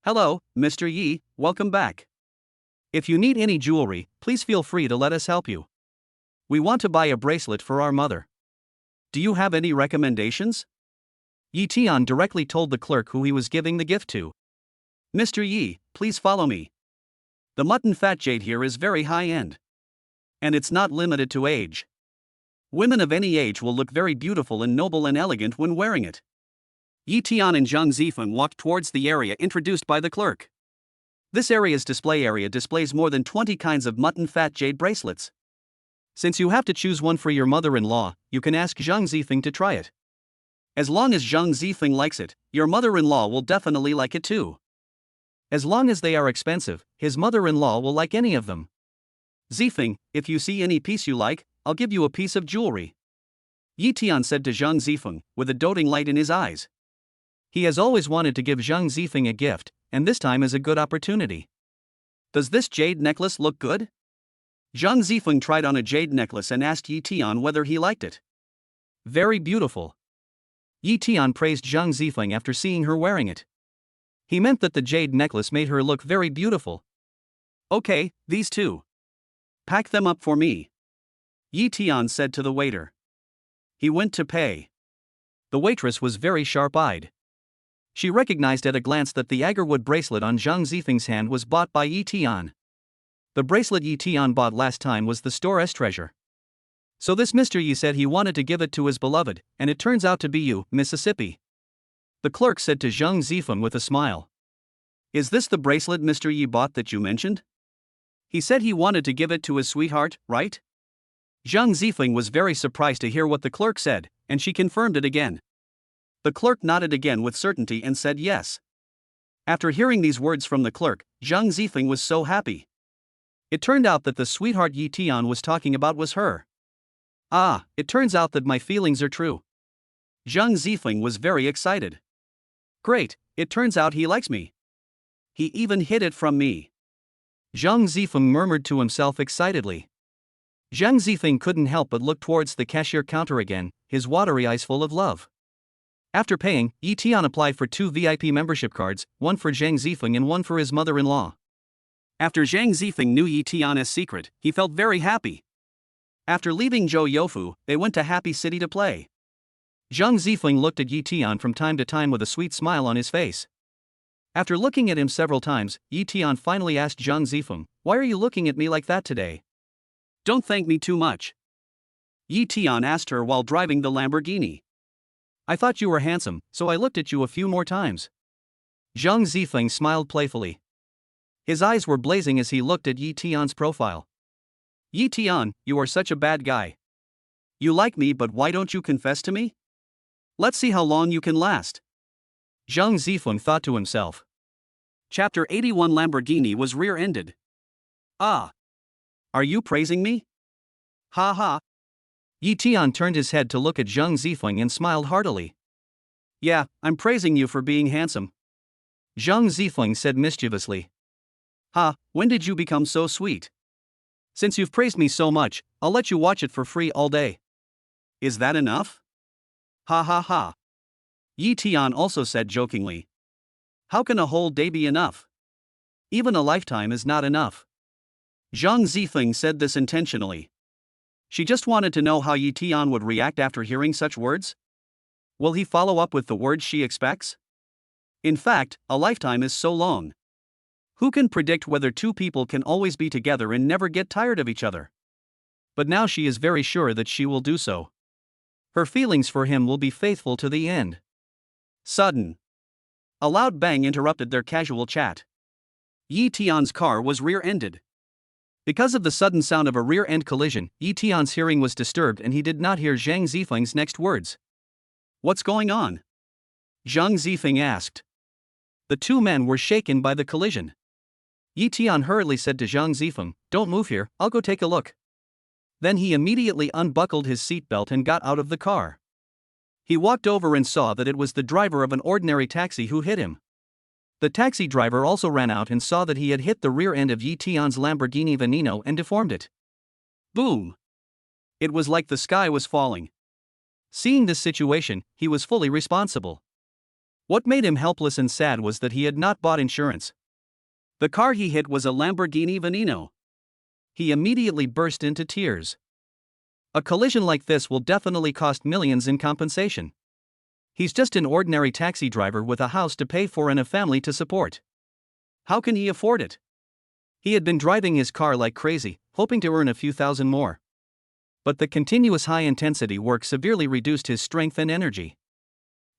Hello, Mr. Yi, welcome back. If you need any jewelry, please feel free to let us help you. We want to buy a bracelet for our mother. Do you have any recommendations? Yi Tian directly told the clerk who he was giving the gift to. Mr. Yi, please follow me. The mutton fat jade here is very high-end. And it's not limited to age. Women of any age will look very beautiful and noble and elegant when wearing it. Yi Tian and Zhang Zifeng walked towards the area introduced by the clerk. This area's display area displays more than 20 kinds of mutton fat jade bracelets. Since you have to choose one for your mother-in-law, you can ask Zhang Zifeng to try it. As long as Zhang Zifeng likes it, your mother-in-law will definitely like it too. As long as they are expensive, his mother-in-law will like any of them. Zifeng, if you see any piece you like, I'll give you a piece of jewelry. Yi Tian said to Zhang Zifeng, with a doting light in his eyes. He has always wanted to give Zhang Zifeng a gift, and this time is a good opportunity. Does this jade necklace look good? Zhang Zifeng tried on a jade necklace and asked Yi Tian whether he liked it. Very beautiful. Yi Tian praised Zhang Zifeng after seeing her wearing it. He meant that the jade necklace made her look very beautiful. Okay, these two. Pack them up for me. Yi Tian said to the waiter. He went to pay. The waitress was very sharp-eyed. She recognized at a glance that the agarwood bracelet on Zhang Zifeng's hand was bought by Yi Tian. The bracelet Yi Tian bought last time was the store's treasure. So this Mr. Yi said he wanted to give it to his beloved, and it turns out to be you, Mississippi. The clerk said to Zhang Zifeng with a smile. Is this the bracelet Mr. Yi bought that you mentioned? He said he wanted to give it to his sweetheart, right? Zhang Zifeng was very surprised to hear what the clerk said, and she confirmed it again. The clerk nodded again with certainty and said yes. After hearing these words from the clerk, Zhang Zifeng was so happy. It turned out that the sweetheart Yi Tian was talking about was her. Ah, it turns out that my feelings are true. Zhang Zifeng was very excited. Great, it turns out he likes me. He even hid it from me. Zhang Zifeng murmured to himself excitedly. Zhang Zifeng couldn't help but look towards the cashier counter again, his watery eyes full of love. After paying, Yi Tian applied for 2 VIP membership cards, one for Zhang Zifeng and one for his mother-in-law. After Zhang Zifeng knew Yi Tian's secret, he felt very happy. After leaving Zhou Youfu, they went to Happy City to play. Zhang Zifeng looked at Yi Tian from time to time with a sweet smile on his face. After looking at him several times, Yi Tian finally asked Zhang Zifeng, "Why are you looking at me like that today?" "Don't thank me too much," Yi Tian asked her while driving the Lamborghini. "I thought you were handsome, so I looked at you a few more times." Zhang Zifeng smiled playfully. His eyes were blazing as he looked at Yi Tian's profile. "Yi Tian, you are such a bad guy. You like me, but why don't you confess to me? Let's see how long you can last." Zhang Zifeng thought to himself. Chapter 81 Lamborghini was rear-ended. Ah. Are you praising me? Ha ha. Yi Tian turned his head to look at Zhang Zifeng and smiled heartily. Yeah, I'm praising you for being handsome. Zhang Zifeng said mischievously. Ha, when did you become so sweet? Since you've praised me so much, I'll let you watch it for free all day. Is that enough? Ha ha ha. Yi Tian also said jokingly. How can a whole day be enough? Even a lifetime is not enough. Zhang Zifeng said this intentionally. She just wanted to know how Yi Tian would react after hearing such words. Will he follow up with the words she expects? In fact, a lifetime is so long. Who can predict whether two people can always be together and never get tired of each other? But now she is very sure that she will do so. Her feelings for him will be faithful to the end. Sudden. A loud bang interrupted their casual chat. Yi Tian's car was rear-ended. Because of the sudden sound of a rear-end collision, Yi Tian's hearing was disturbed and he did not hear Zhang Zifeng's next words. What's going on? Zhang Zifeng asked. The two men were shaken by the collision. Yi Tian hurriedly said to Zhang Zifeng, "Don't move here, I'll go take a look." Then he immediately unbuckled his seatbelt and got out of the car. He walked over and saw that it was the driver of an ordinary taxi who hit him. The taxi driver also ran out and saw that he had hit the rear end of Yi Tian's Lamborghini Veneno and deformed it. Boom! It was like the sky was falling. Seeing this situation, he was fully responsible. What made him helpless and sad was that he had not bought insurance. The car he hit was a Lamborghini Veneno. He immediately burst into tears. A collision like this will definitely cost millions in compensation. He's just an ordinary taxi driver with a house to pay for and a family to support. How can he afford it? He had been driving his car like crazy, hoping to earn a few thousand more. But the continuous high-intensity work severely reduced his strength and energy.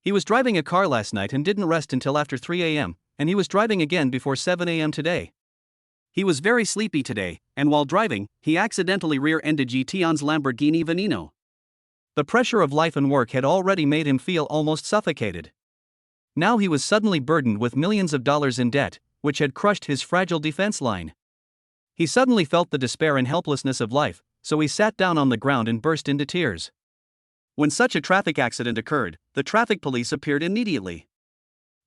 He was driving a car last night and didn't rest until after 3 a.m., and he was driving again before 7 a.m. today. He was very sleepy today, and while driving, he accidentally rear-ended Yi Tian's Lamborghini Veneno. The pressure of life and work had already made him feel almost suffocated. Now he was suddenly burdened with millions of dollars in debt, which had crushed his fragile defense line. He suddenly felt the despair and helplessness of life, so he sat down on the ground and burst into tears. When such a traffic accident occurred, the traffic police appeared immediately.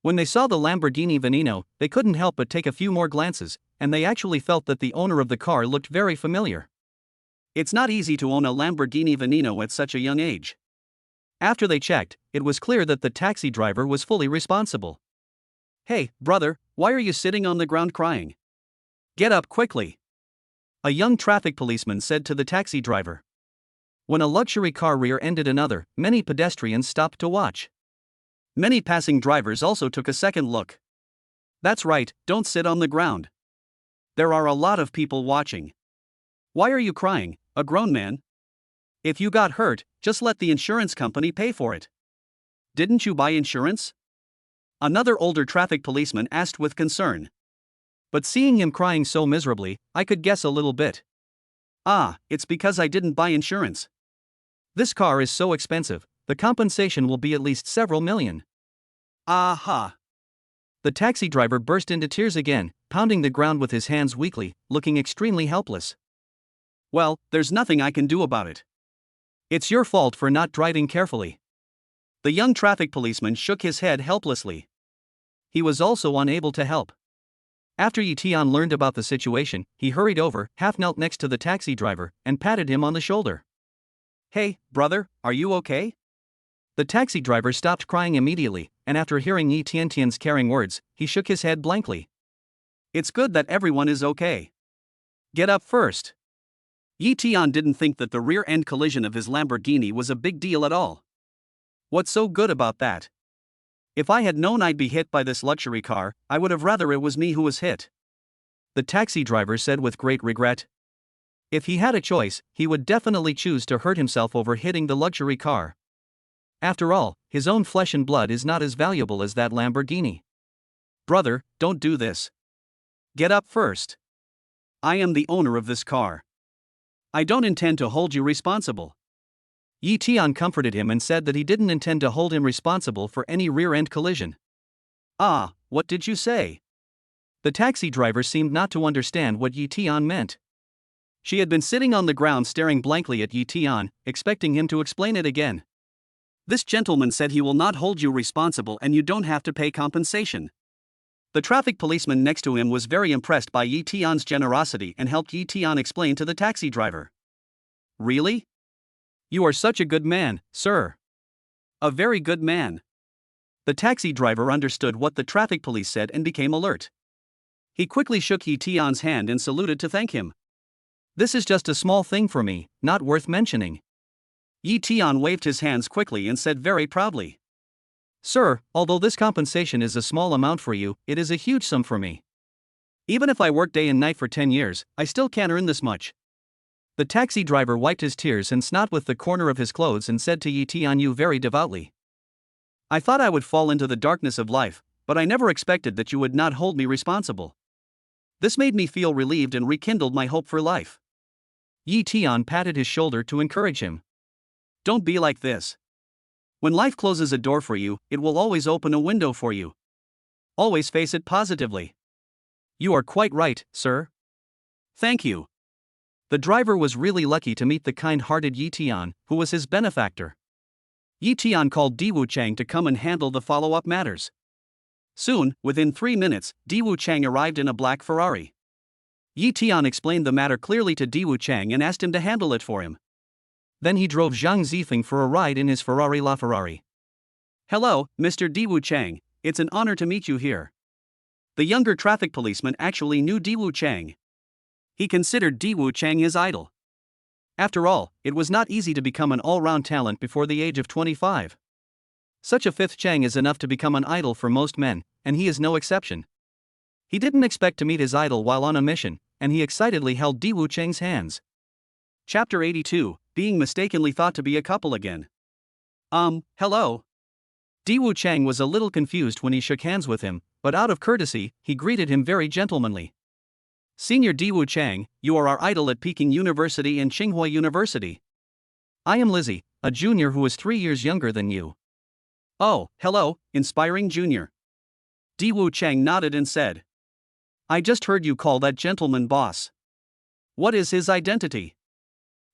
When they saw the Lamborghini Veneno, they couldn't help but take a few more glances, and they actually felt that the owner of the car looked very familiar. It's not easy to own a Lamborghini Veneno at such a young age. After they checked, it was clear that the taxi driver was fully responsible. Hey, brother, why are you sitting on the ground crying? Get up quickly. A young traffic policeman said to the taxi driver. When a luxury car rear-ended another, many pedestrians stopped to watch. Many passing drivers also took a second look. That's right, don't sit on the ground. There are a lot of people watching. Why are you crying, a grown man? If you got hurt, just let the insurance company pay for it. Didn't you buy insurance? Another older traffic policeman asked with concern. But seeing him crying so miserably, I could guess a little bit. Ah, it's because I didn't buy insurance. This car is so expensive, the compensation will be at least several million. Aha! The taxi driver burst into tears again, pounding the ground with his hands weakly, looking extremely helpless. Well, there's nothing I can do about it. It's your fault for not driving carefully. The young traffic policeman shook his head helplessly. He was also unable to help. After Yitian learned about the situation, he hurried over, half-knelt next to the taxi driver, and patted him on the shoulder. "Hey, brother, are you okay?" The taxi driver stopped crying immediately, and after hearing Yi Tiantian's caring words, he shook his head blankly. "It's good that everyone is okay. Get up first." Yi Tian didn't think that the rear-end collision of his Lamborghini was a big deal at all. What's so good about that? If I had known I'd be hit by this luxury car, I would have rather it was me who was hit. The taxi driver said with great regret. If he had a choice, he would definitely choose to hurt himself over hitting the luxury car. After all, his own flesh and blood is not as valuable as that Lamborghini. "Brother, don't do this. Get up first. I am the owner of this car. I don't intend to hold you responsible." Yi Tian comforted him and said that he didn't intend to hold him responsible for any rear-end collision. "Ah, what did you say?" The taxi driver seemed not to understand what Yi Tian meant. She had been sitting on the ground staring blankly at Yi Tian, expecting him to explain it again. "This gentleman said he will not hold you responsible and you don't have to pay compensation." The traffic policeman next to him was very impressed by Yi Tian's generosity and helped Yi Tian explain to the taxi driver. "Really? You are such a good man, sir." "A very good man." The taxi driver understood what the traffic police said and became alert. He quickly shook Yi Tian's hand and saluted to thank him. "This is just a small thing for me, not worth mentioning." Yi Tian waved his hands quickly and said very proudly. "Sir, although this compensation is a small amount for you, it is a huge sum for me. Even if I work day and night for 10 years, I still can't earn this much." The taxi driver wiped his tears and snot with the corner of his clothes and said to Yi Tianyu very devoutly. "I thought I would fall into the darkness of life, but I never expected that you would not hold me responsible. This made me feel relieved and rekindled my hope for life." Yi Tian patted his shoulder to encourage him. "Don't be like this. When life closes a door for you, it will always open a window for you. Always face it positively." "You are quite right, sir." "Thank you." The driver was really lucky to meet the kind-hearted Yi Tian, who was his benefactor. Yi Tian called Diwu Chang to come and handle the follow-up matters. Soon, within 3 minutes, Diwu Chang arrived in a black Ferrari. Yi Tian explained the matter clearly to Diwu Chang and asked him to handle it for him. Then he drove Zhang Zifeng for a ride in his Ferrari LaFerrari. "Hello, Mr. Diwu Chang, it's an honor to meet you here." The younger traffic policeman actually knew Diwu Chang. He considered Diwu Chang his idol. After all, it was not easy to become an all-round talent before the age of 25. Such a fifth Chang is enough to become an idol for most men, and he is no exception. He didn't expect to meet his idol while on a mission, and he excitedly held Diwu Chang's hands. Chapter 82, Being Mistakenly Thought to be a Couple Again. Hello. Diwu Chang was a little confused when he shook hands with him, but out of courtesy, he greeted him very gentlemanly. "Senior Diwu Chang, you are our idol at Peking University and Tsinghua University. I am Lizzie, a junior who is 3 years younger than you." "Oh, hello, inspiring junior." Diwu Chang nodded and said. "I just heard you call that gentleman boss. What is his identity?"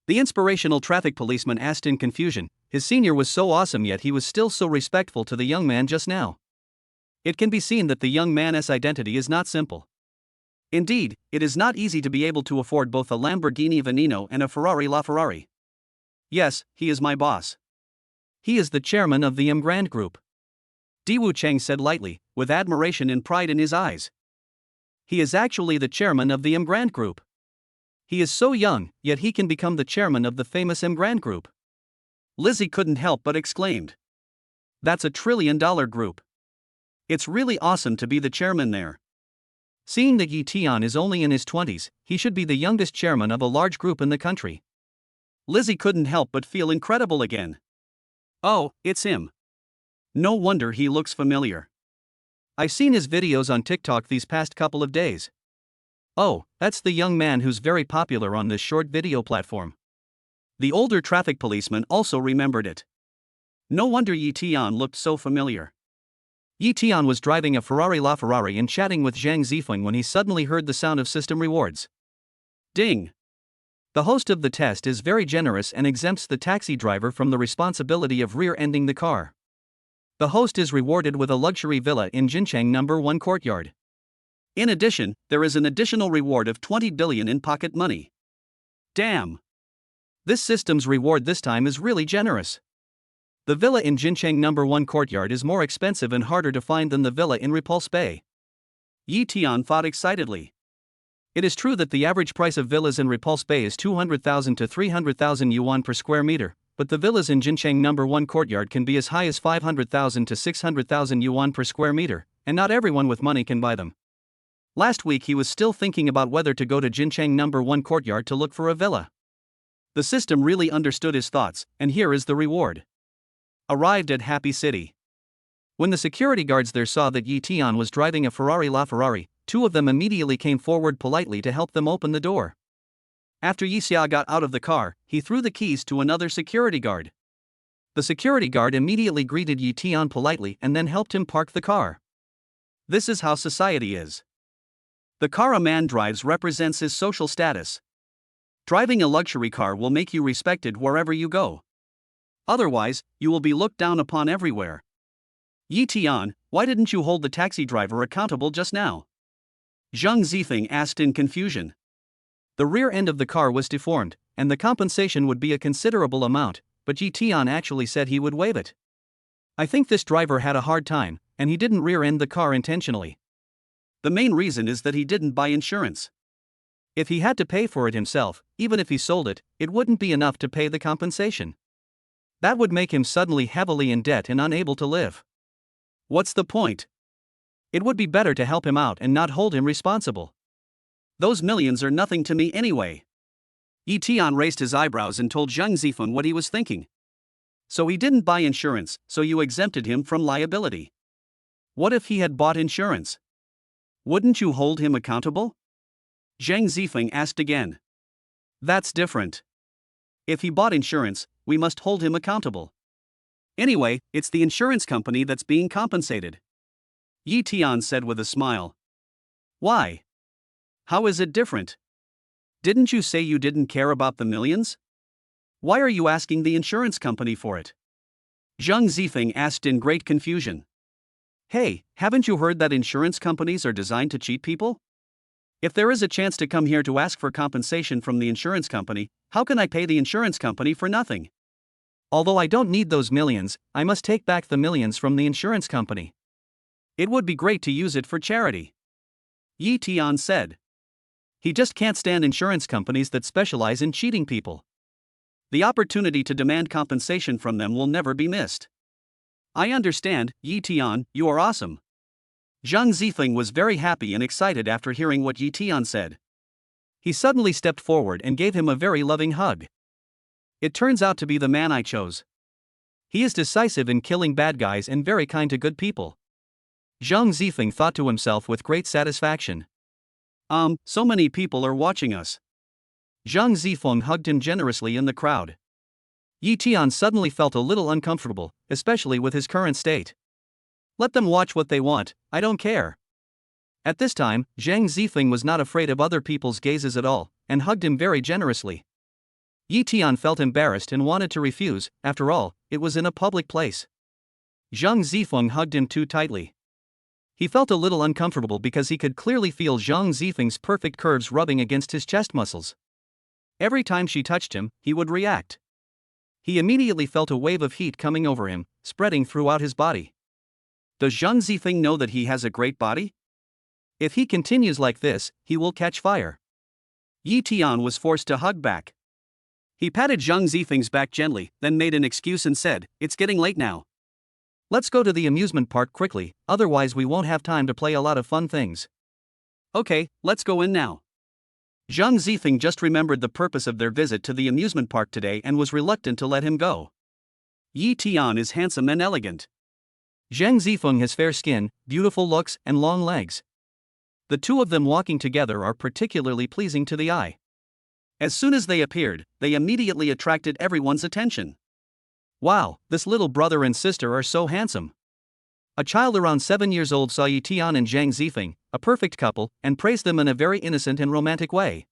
The inspirational traffic policeman asked in confusion. His senior was so awesome yet he was still so respectful to the young man just now. It can be seen that the young man's identity is not simple. Indeed, it is not easy to be able to afford both a Lamborghini Veneno and a Ferrari LaFerrari. "Yes, he is my boss. He is the chairman of the Grand Group," Diwu Chang said lightly, with admiration and pride in his eyes. "He is actually the chairman of the Grand Group. He is so young, yet he can become the chairman of the famous Grand Group." Lizzie couldn't help but exclaimed. "That's $1 trillion group. It's really awesome to be the chairman there." Seeing that Yi Tian is only in his 20s, he should be the youngest chairman of a large group in the country. Lizzie couldn't help but feel incredible again. "Oh, it's him. No wonder he looks familiar. I've seen his videos on TikTok these past couple of days. Oh, that's the young man who's very popular on this short video platform." The older traffic policeman also remembered it. No wonder Yi Tian looked so familiar. Yi Tian was driving a Ferrari LaFerrari and chatting with Zhang Zifeng when he suddenly heard the sound of system rewards. Ding! The host of the test is very generous and exempts the taxi driver from the responsibility of rear-ending the car. The host is rewarded with a luxury villa in Jincheng No. 1 courtyard. In addition, there is an additional reward of 20 billion in pocket money. Damn! This system's reward this time is really generous. The villa in Jincheng No. 1 courtyard is more expensive and harder to find than the villa in Repulse Bay. Yi Tian thought excitedly. It is true that the average price of villas in Repulse Bay is 200,000 to 300,000 yuan per square meter, but the villas in Jincheng No. 1 courtyard can be as high as 500,000 to 600,000 yuan per square meter, and not everyone with money can buy them. Last week he was still thinking about whether to go to Jincheng No. 1 courtyard to look for a villa. The system really understood his thoughts, and here is the reward. Arrived at Happy City. When the security guards there saw that Yi Tian was driving a Ferrari LaFerrari, two of them immediately came forward politely to help them open the door. After Yi Xia got out of the car, he threw the keys to another security guard. The security guard immediately greeted Yi Tian politely and then helped him park the car. This is how society is. The car a man drives represents his social status. Driving a luxury car will make you respected wherever you go. Otherwise, you will be looked down upon everywhere. Yi Tian, why didn't you hold the taxi driver accountable just now? Zhang Zifeng asked in confusion. The rear end of the car was deformed, and the compensation would be a considerable amount, but Yi Tian actually said he would waive it. I think this driver had a hard time, and he didn't rear end the car intentionally. The main reason is that he didn't buy insurance. If he had to pay for it himself, even if he sold it, it wouldn't be enough to pay the compensation. That would make him suddenly heavily in debt and unable to live. What's the point? It would be better to help him out and not hold him responsible. Those millions are nothing to me anyway. Yi Tian raised his eyebrows and told Zhang Zifeng what he was thinking. So he didn't buy insurance, so you exempted him from liability. What if he had bought insurance? Wouldn't you hold him accountable? Zhang Zifeng asked again. That's different. If he bought insurance, we must hold him accountable. Anyway, it's the insurance company that's being compensated. Yi Tian said with a smile. Why? How is it different? Didn't you say you didn't care about the millions? Why are you asking the insurance company for it? Zhang Zifeng asked in great confusion. Hey, haven't you heard that insurance companies are designed to cheat people? If there is a chance to come here to ask for compensation from the insurance company, how can I pay the insurance company for nothing? Although I don't need those millions, I must take back the millions from the insurance company. It would be great to use it for charity. Yi Tian said. He just can't stand insurance companies that specialize in cheating people. The opportunity to demand compensation from them will never be missed. I understand, Yi Tian, you are awesome. Zhang Zifeng was very happy and excited after hearing what Yi Tian said. He suddenly stepped forward and gave him a very loving hug. It turns out to be the man I chose. He is decisive in killing bad guys and very kind to good people. Zhang Zifeng thought to himself with great satisfaction. So many people are watching us. Zhang Zifeng hugged him generously in the crowd. Yi Tian suddenly felt a little uncomfortable, especially with his current state. Let them watch what they want, I don't care. At this time, Zhang Zifeng was not afraid of other people's gazes at all, and hugged him very generously. Yi Tian felt embarrassed and wanted to refuse, after all, it was in a public place. Zhang Zifeng hugged him too tightly. He felt a little uncomfortable because he could clearly feel Zhang Zifeng's perfect curves rubbing against his chest muscles. Every time she touched him, he would react. He immediately felt a wave of heat coming over him, spreading throughout his body. Does Zhang Zifeng know that he has a great body? If he continues like this, he will catch fire. Yi Tian was forced to hug back. He patted Zhang Zifeng's back gently, then made an excuse and said, "It's getting late now. Let's go to the amusement park quickly, otherwise we won't have time to play a lot of fun things." Okay, let's go in now. Zhang Zifeng just remembered the purpose of their visit to the amusement park today and was reluctant to let him go. Yi Tian is handsome and elegant. Zhang Zifeng has fair skin, beautiful looks, and long legs. The two of them walking together are particularly pleasing to the eye. As soon as they appeared, they immediately attracted everyone's attention. Wow, this little brother and sister are so handsome. A child around 7 years old saw Yi Tian and Zhang Zifeng, a perfect couple, and praised them in a very innocent and romantic way.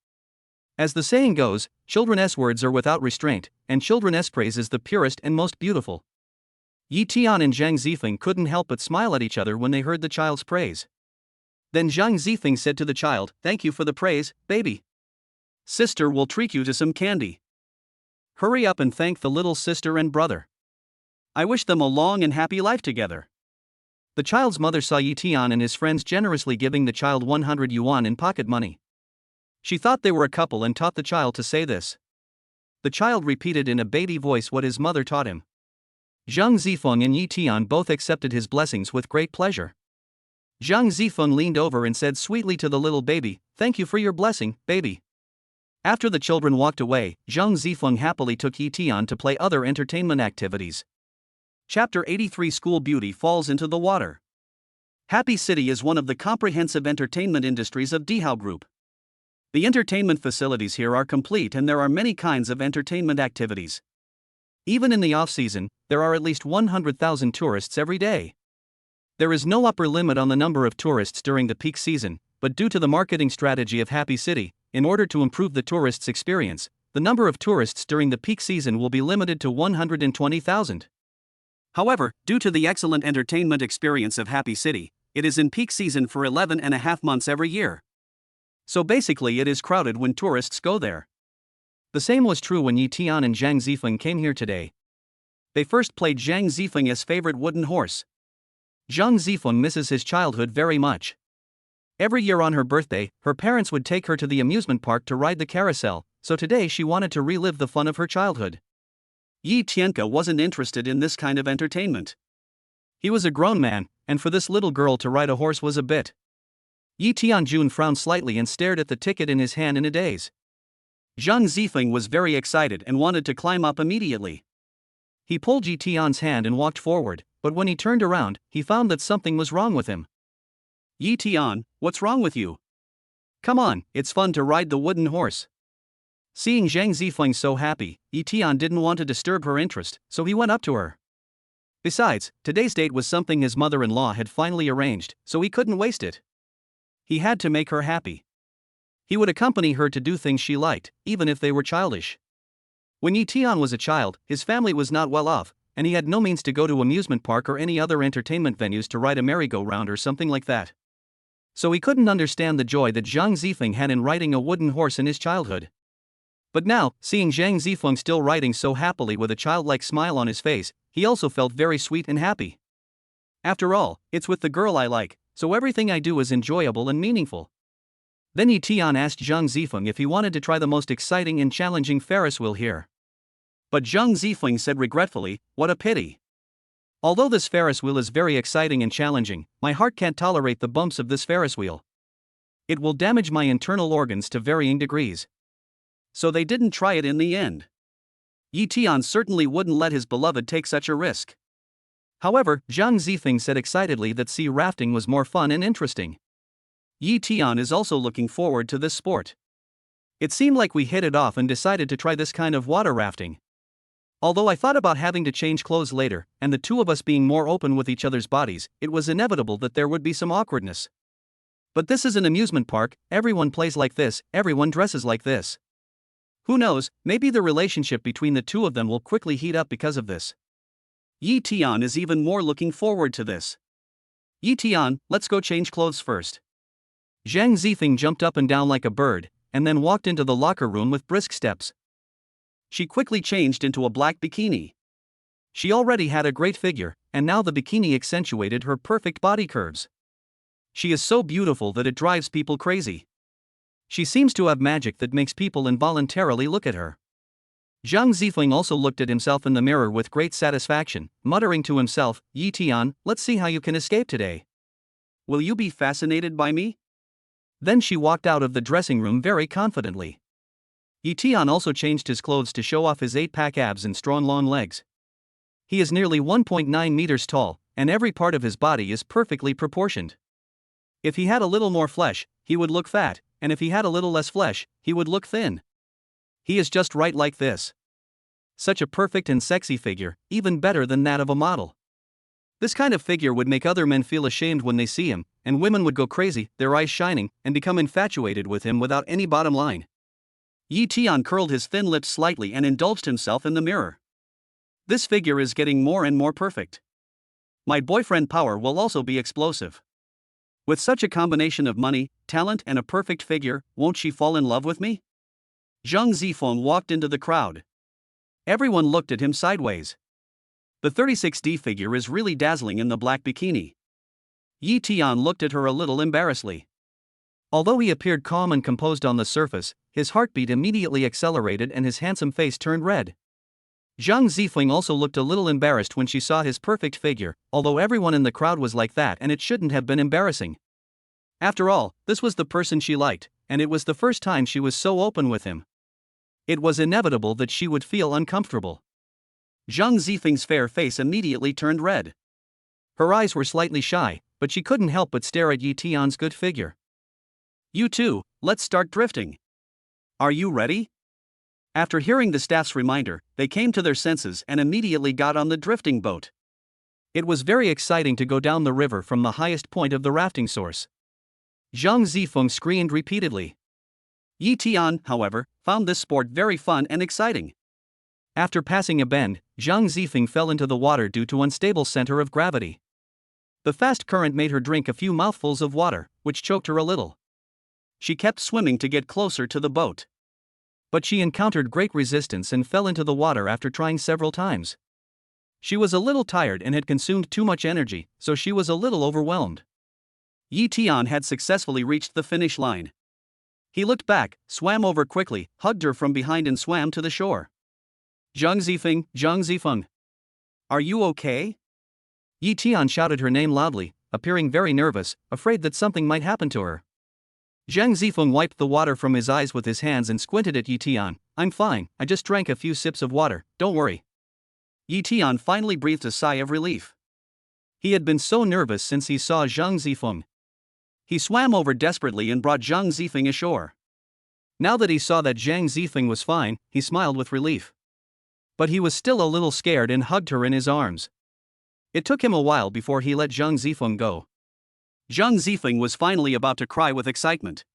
As the saying goes, children's words are without restraint, and children's praise is the purest and most beautiful. Yi Tian and Zhang Zifeng couldn't help but smile at each other when they heard the child's praise. Then Zhang Zifeng said to the child, "Thank you for the praise, baby. Sister will treat you to some candy. Hurry up and thank the little sister and brother. I wish them a long and happy life together." The child's mother saw Yi Tian and his friends generously giving the child 100 yuan in pocket money. She thought they were a couple and taught the child to say this. The child repeated in a baby voice what his mother taught him. Zhang Zifeng and Yi Tian both accepted his blessings with great pleasure. Zhang Zifeng leaned over and said sweetly to the little baby, "Thank you for your blessing, baby." After the children walked away, Zhang Zifeng happily took Yi Tian to play other entertainment activities. Chapter 83 School Beauty Falls into the Water. Happy City is one of the comprehensive entertainment industries of Dihao Group. The entertainment facilities here are complete and there are many kinds of entertainment activities. Even in the off-season, there are at least 100,000 tourists every day. There is no upper limit on the number of tourists during the peak season, but due to the marketing strategy of Happy City, in order to improve the tourists' experience, the number of tourists during the peak season will be limited to 120,000. However, due to the excellent entertainment experience of Happy City, it is in peak season for 11.5 months every year. So basically it is crowded when tourists go there. The same was true when Yi Tian and Zhang Zifeng came here today. They first played Zhang Zifeng's favorite wooden horse. Zhang Zifeng misses his childhood very much. Every year on her birthday, her parents would take her to the amusement park to ride the carousel, so today she wanted to relive the fun of her childhood. Yi Tianke wasn't interested in this kind of entertainment. He was a grown man, and for this little girl to ride a horse was a bit. Yi Tianjun frowned slightly and stared at the ticket in his hand in a daze. Zhang Zifeng was very excited and wanted to climb up immediately. He pulled Yi Tian's hand and walked forward, but when he turned around, he found that something was wrong with him. "Yi Tian, what's wrong with you? Come on, it's fun to ride the wooden horse." Seeing Zhang Zifeng so happy, Yi Tian didn't want to disturb her interest, so he went up to her. Besides, today's date was something his mother-in-law had finally arranged, so he couldn't waste it. He had to make her happy. He would accompany her to do things she liked, even if they were childish. When Yi Tian was a child, his family was not well off, and he had no means to go to amusement park or any other entertainment venues to ride a merry-go-round or something like that. So he couldn't understand the joy that Zhang Zifeng had in riding a wooden horse in his childhood. But now, seeing Zhang Zifeng still riding so happily with a childlike smile on his face, he also felt very sweet and happy. After all, it's with the girl I like, so everything I do is enjoyable and meaningful. Then Yi Tian asked Zhang Zifeng if he wanted to try the most exciting and challenging Ferris wheel here. But Zhang Zifeng said regretfully, "What a pity. Although this Ferris wheel is very exciting and challenging, my heart can't tolerate the bumps of this Ferris wheel. It will damage my internal organs to varying degrees." So they didn't try it in the end. Yi Tian certainly wouldn't let his beloved take such a risk. However, Zhang Zifeng said excitedly that sea rafting was more fun and interesting. Yi Tian is also looking forward to this sport. It seemed like we hit it off and decided to try this kind of water rafting. Although I thought about having to change clothes later, and the two of us being more open with each other's bodies, it was inevitable that there would be some awkwardness. But this is an amusement park, everyone plays like this, everyone dresses like this. Who knows, maybe the relationship between the two of them will quickly heat up because of this. Yi Tian is even more looking forward to this. "Yi Tian, let's go change clothes first." Zhang Zifeng jumped up and down like a bird, and then walked into the locker room with brisk steps. She quickly changed into a black bikini. She already had a great figure, and now the bikini accentuated her perfect body curves. She is so beautiful that it drives people crazy. She seems to have magic that makes people involuntarily look at her. Zhang Zifeng also looked at himself in the mirror with great satisfaction, muttering to himself, "Yi Tian, let's see how you can escape today. Will you be fascinated by me?" Then she walked out of the dressing room very confidently. Yi Tian also changed his clothes to show off his 8-pack abs and strong long legs. He is nearly 1.9 meters tall, and every part of his body is perfectly proportioned. If he had a little more flesh, he would look fat, and if he had a little less flesh, he would look thin. He is just right like this. Such a perfect and sexy figure, even better than that of a model. This kind of figure would make other men feel ashamed when they see him, and women would go crazy, their eyes shining, and become infatuated with him without any bottom line. Yi Tian curled his thin lips slightly and indulged himself in the mirror. This figure is getting more and more perfect. My boyfriend power will also be explosive. With such a combination of money, talent, and a perfect figure, won't she fall in love with me? Zhang Zifeng walked into the crowd. Everyone looked at him sideways. The 36D figure is really dazzling in the black bikini. Yi Tian looked at her a little embarrassedly. Although he appeared calm and composed on the surface, his heartbeat immediately accelerated and his handsome face turned red. Zhang Zifeng also looked a little embarrassed when she saw his perfect figure, although everyone in the crowd was like that and it shouldn't have been embarrassing. After all, this was the person she liked, and it was the first time she was so open with him. It was inevitable that she would feel uncomfortable. Zhang Zifeng's fair face immediately turned red. Her eyes were slightly shy, but she couldn't help but stare at Yi Tian's good figure. You two, let's start drifting. Are you ready? After hearing the staff's reminder, they came to their senses and immediately got on the drifting boat. It was very exciting to go down the river from the highest point of the rafting source. Zhang Zifeng screamed repeatedly. Yi Tian, however, found this sport very fun and exciting. After passing a bend, Zhang Zifeng fell into the water due to unstable center of gravity. The fast current made her drink a few mouthfuls of water, which choked her a little. She kept swimming to get closer to the boat. But she encountered great resistance and fell into the water after trying several times. She was a little tired and had consumed too much energy, so she was a little overwhelmed. Yi Tian had successfully reached the finish line. He looked back, swam over quickly, hugged her from behind and swam to the shore. Zhang Zifeng. Are you okay? Yi Tian shouted her name loudly, appearing very nervous, afraid that something might happen to her. Zhang Zifeng wiped the water from his eyes with his hands and squinted at Yi Tian. I'm fine, I just drank a few sips of water, don't worry. Yi Tian finally breathed a sigh of relief. He had been so nervous since he saw Zhang Zifeng. He swam over desperately and brought Zhang Zifeng ashore. Now that he saw that Zhang Zifeng was fine, he smiled with relief. But he was still a little scared and hugged her in his arms. It took him a while before he let Zhang Zifeng go. Zhang Zifeng was finally about to cry with excitement.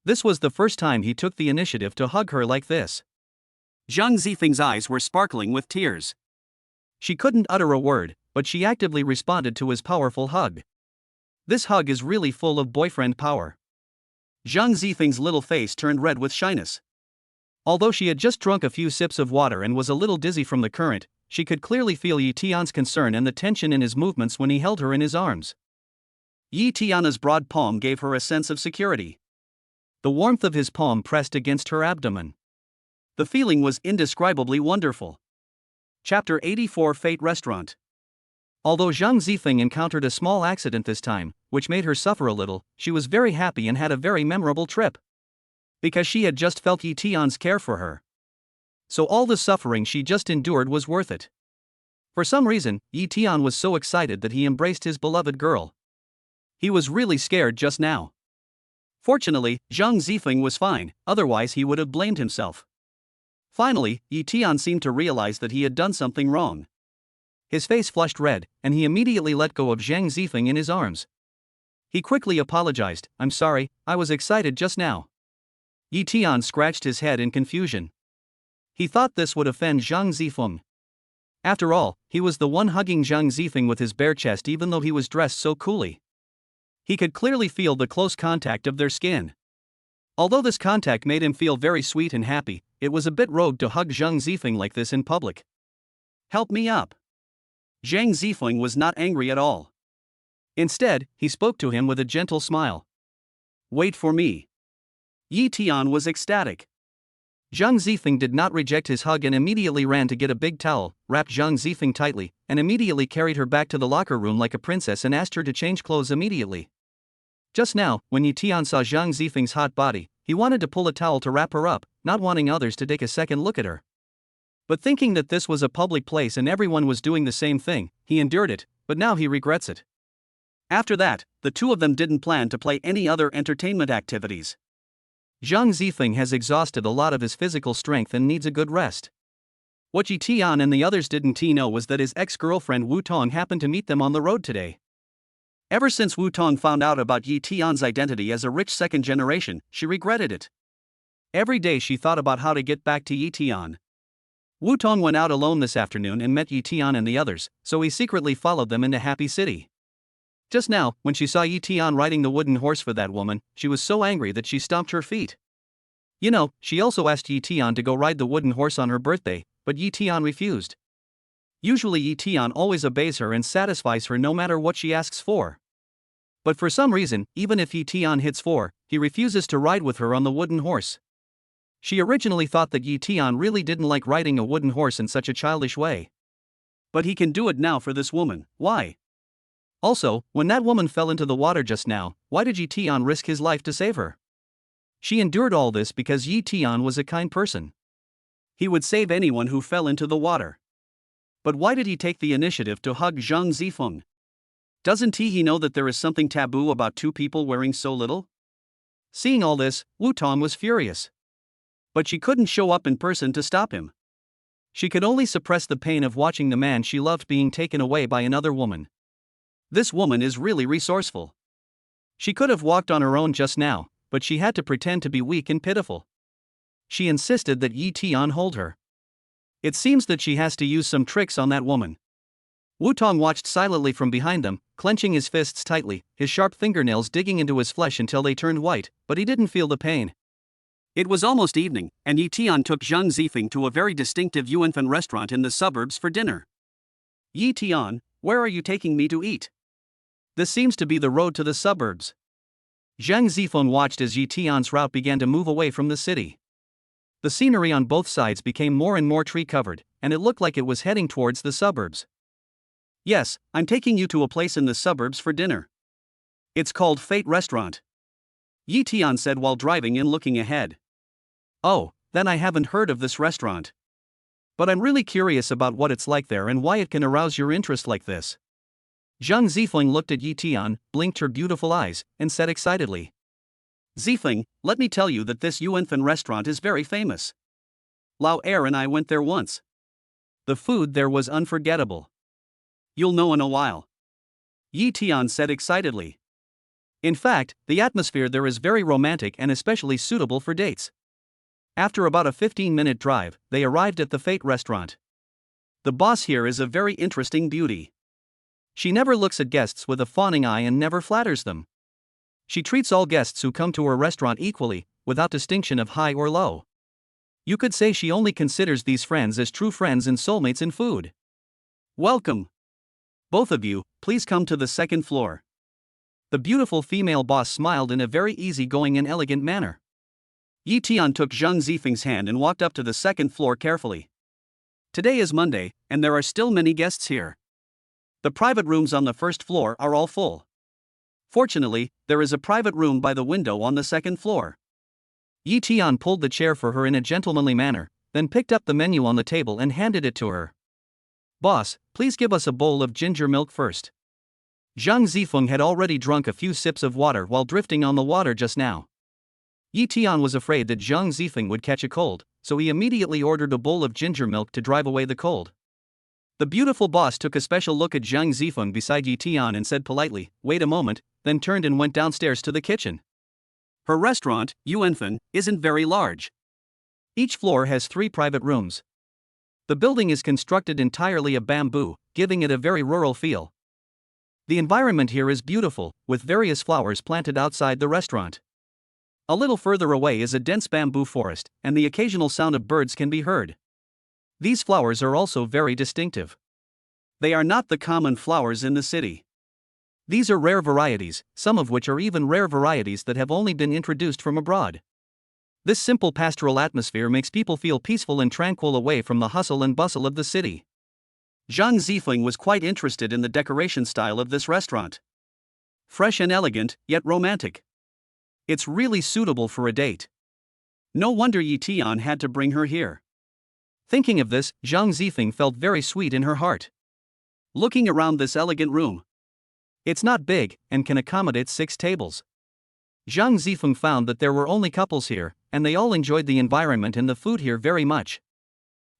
This was the first time he took the initiative to hug her like this. Zhang Zifeng's eyes were sparkling with tears. She couldn't utter a word, but she actively responded to his powerful hug. This hug is really full of boyfriend power. Zhang Zifeng's little face turned red with shyness. Although she had just drunk a few sips of water and was a little dizzy from the current, she could clearly feel Yi Tian's concern and the tension in his movements when he held her in his arms. Yi Tian's broad palm gave her a sense of security. The warmth of his palm pressed against her abdomen. The feeling was indescribably wonderful. Chapter 84 Fate Restaurant. Although Zhang Zifeng encountered a small accident this time, which made her suffer a little, she was very happy and had a very memorable trip. Because she had just felt Yi Tian's care for her. So all the suffering she just endured was worth it. For some reason, Yi Tian was so excited that he embraced his beloved girl. He was really scared just now. Fortunately, Zhang Zifeng was fine, otherwise he would have blamed himself. Finally, Yi Tian seemed to realize that he had done something wrong. His face flushed red, and he immediately let go of Zhang Zifeng in his arms. He quickly apologized. I'm sorry, I was excited just now. Yi Tian scratched his head in confusion. He thought this would offend Zhang Zifeng. After all, he was the one hugging Zhang Zifeng with his bare chest even though he was dressed so coolly. He could clearly feel the close contact of their skin. Although this contact made him feel very sweet and happy, it was a bit rogue to hug Zhang Zifeng like this in public. Help me up. Zhang Zifeng was not angry at all. Instead, he spoke to him with a gentle smile. Wait for me. Yi Tian was ecstatic. Zhang Zifeng did not reject his hug and immediately ran to get a big towel, wrapped Zhang Zifeng tightly, and immediately carried her back to the locker room like a princess and asked her to change clothes immediately. Just now, when Yi Tian saw Zhang Zifeng's hot body, he wanted to pull a towel to wrap her up, not wanting others to take a second look at her. But thinking that this was a public place and everyone was doing the same thing, he endured it, but now he regrets it. After that, the two of them didn't plan to play any other entertainment activities. Zhang Zifeng has exhausted a lot of his physical strength and needs a good rest. What Yi Tian and the others didn't know was that his ex-girlfriend Wu Tong happened to meet them on the road today. Ever since Wu Tong found out about Yi Tian's identity as a rich second generation, she regretted it. Every day she thought about how to get back to Yitian. Wu Tong went out alone this afternoon and met Yitian and the others, so he secretly followed them into Happy City. Just now, when she saw Yitian riding the wooden horse for that woman, she was so angry that she stomped her feet. You know, she also asked Yitian to go ride the wooden horse on her birthday, but Yitian refused. Usually Yitian always obeys her and satisfies her no matter what she asks for. But for some reason, even if Yitian hits for, he refuses to ride with her on the wooden horse. She originally thought that Yitian really didn't like riding a wooden horse in such a childish way. But he can do it now for this woman. Why? Also, when that woman fell into the water just now, why did Yitian risk his life to save her? She endured all this because Yitian was a kind person. He would save anyone who fell into the water. But why did he take the initiative to hug Zhang Zifeng? Doesn't he know that there is something taboo about two people wearing so little? Seeing all this, Wu Tong was furious. But she couldn't show up in person to stop him. She could only suppress the pain of watching the man she loved being taken away by another woman. This woman is really resourceful. She could have walked on her own just now, but she had to pretend to be weak and pitiful. She insisted that Yi Tian hold her. It seems that she has to use some tricks on that woman. Wu Tong watched silently from behind them, clenching his fists tightly, his sharp fingernails digging into his flesh until they turned white, but he didn't feel the pain. It was almost evening, and Yi Tian took Zhang Zifeng to a very distinctive Yuanfen restaurant in the suburbs for dinner. Yi Tian, where are you taking me to eat? This seems to be the road to the suburbs. Zhang Zifeng watched as Yi Tian's route began to move away from the city. The scenery on both sides became more and more tree-covered, and it looked like it was heading towards the suburbs. Yes, I'm taking you to a place in the suburbs for dinner. It's called Fate Restaurant. Yi Tian said while driving and looking ahead. Oh, then I haven't heard of this restaurant. But I'm really curious about what it's like there and why it can arouse your interest like this. Zhang Zifeng looked at Yi Tian, blinked her beautiful eyes, and said excitedly. Zifeng, let me tell you that this Yuanfen restaurant is very famous. Lao Er and I went there once. The food there was unforgettable. You'll know in a while. Yi Tian said excitedly. In fact, the atmosphere there is very romantic and especially suitable for dates. After about a 15-minute drive, they arrived at the Fate restaurant. The boss here is a very interesting beauty. She never looks at guests with a fawning eye and never flatters them. She treats all guests who come to her restaurant equally, without distinction of high or low. You could say she only considers these friends as true friends and soulmates in food. Welcome. Both of you, please come to the second floor. The beautiful female boss smiled in a very easygoing and elegant manner. Yi Tian took Zhang Zifeng's hand and walked up to the second floor carefully. Today is Monday, and there are still many guests here. The private rooms on the first floor are all full. Fortunately, there is a private room by the window on the second floor. Yi Tian pulled the chair for her in a gentlemanly manner, then picked up the menu on the table and handed it to her. Boss, please give us a bowl of ginger milk first. Zhang Zifeng had already drunk a few sips of water while drifting on the water just now. Yi Tian was afraid that Zhang Zifeng would catch a cold, so he immediately ordered a bowl of ginger milk to drive away the cold. The beautiful boss took a special look at Zhang Zifeng beside Yi Tian and said politely, "Wait a moment," then turned and went downstairs to the kitchen. Her restaurant, Yuanfen, isn't very large. Each floor has 3 private rooms. The building is constructed entirely of bamboo, giving it a very rural feel. The environment here is beautiful, with various flowers planted outside the restaurant. A little further away is a dense bamboo forest, and the occasional sound of birds can be heard. These flowers are also very distinctive. They are not the common flowers in the city. These are rare varieties, some of which are even rare varieties that have only been introduced from abroad. This simple pastoral atmosphere makes people feel peaceful and tranquil away from the hustle and bustle of the city. Zhang Zifeng was quite interested in the decoration style of this restaurant. Fresh and elegant, yet romantic. It's really suitable for a date. No wonder Yi Tian had to bring her here. Thinking of this, Zhang Zifeng felt very sweet in her heart. Looking around this elegant room. It's not big, and can accommodate 6 tables. Zhang Zifeng found that there were only couples here, and they all enjoyed the environment and the food here very much.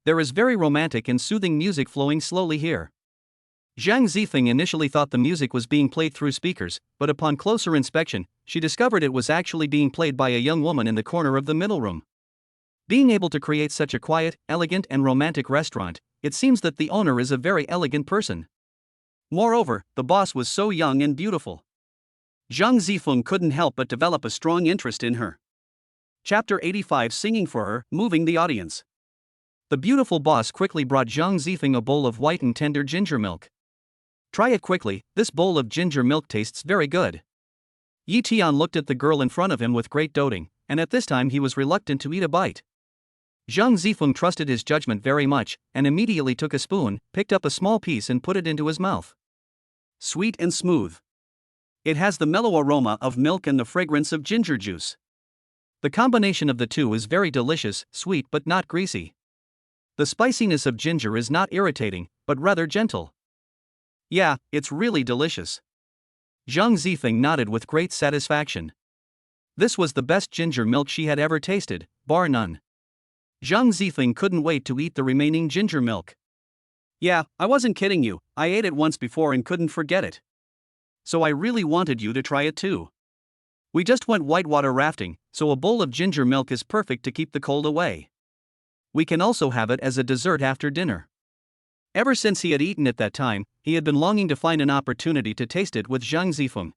There is very romantic and soothing music flowing slowly here. Zhang Zifeng initially thought the music was being played through speakers, but upon closer inspection, she discovered it was actually being played by a young woman in the corner of the middle room. Being able to create such a quiet, elegant, and romantic restaurant, it seems that the owner is a very elegant person. Moreover, the boss was so young and beautiful. Zhang Zifeng couldn't help but develop a strong interest in her. Chapter 85, Singing for Her, moving the audience. The beautiful boss quickly brought Zhang Zifeng a bowl of white and tender ginger milk. Try it quickly, this bowl of ginger milk tastes very good. Yi Tian looked at the girl in front of him with great doting, and at this time he was reluctant to eat a bite. Zhang Zifeng trusted his judgment very much, and immediately took a spoon, picked up a small piece and put it into his mouth. Sweet and smooth. It has the mellow aroma of milk and the fragrance of ginger juice. The combination of the two is very delicious, sweet but not greasy. The spiciness of ginger is not irritating, but rather gentle. Yeah, it's really delicious. Zhang Zifeng nodded with great satisfaction. This was the best ginger milk she had ever tasted, bar none. Zhang Zifeng couldn't wait to eat the remaining ginger milk. Yeah, I wasn't kidding you, I ate it once before and couldn't forget it. So I really wanted you to try it too. We just went whitewater rafting, so a bowl of ginger milk is perfect to keep the cold away. We can also have it as a dessert after dinner. Ever since he had eaten it that time, he had been longing to find an opportunity to taste it with Zhang Zifeng.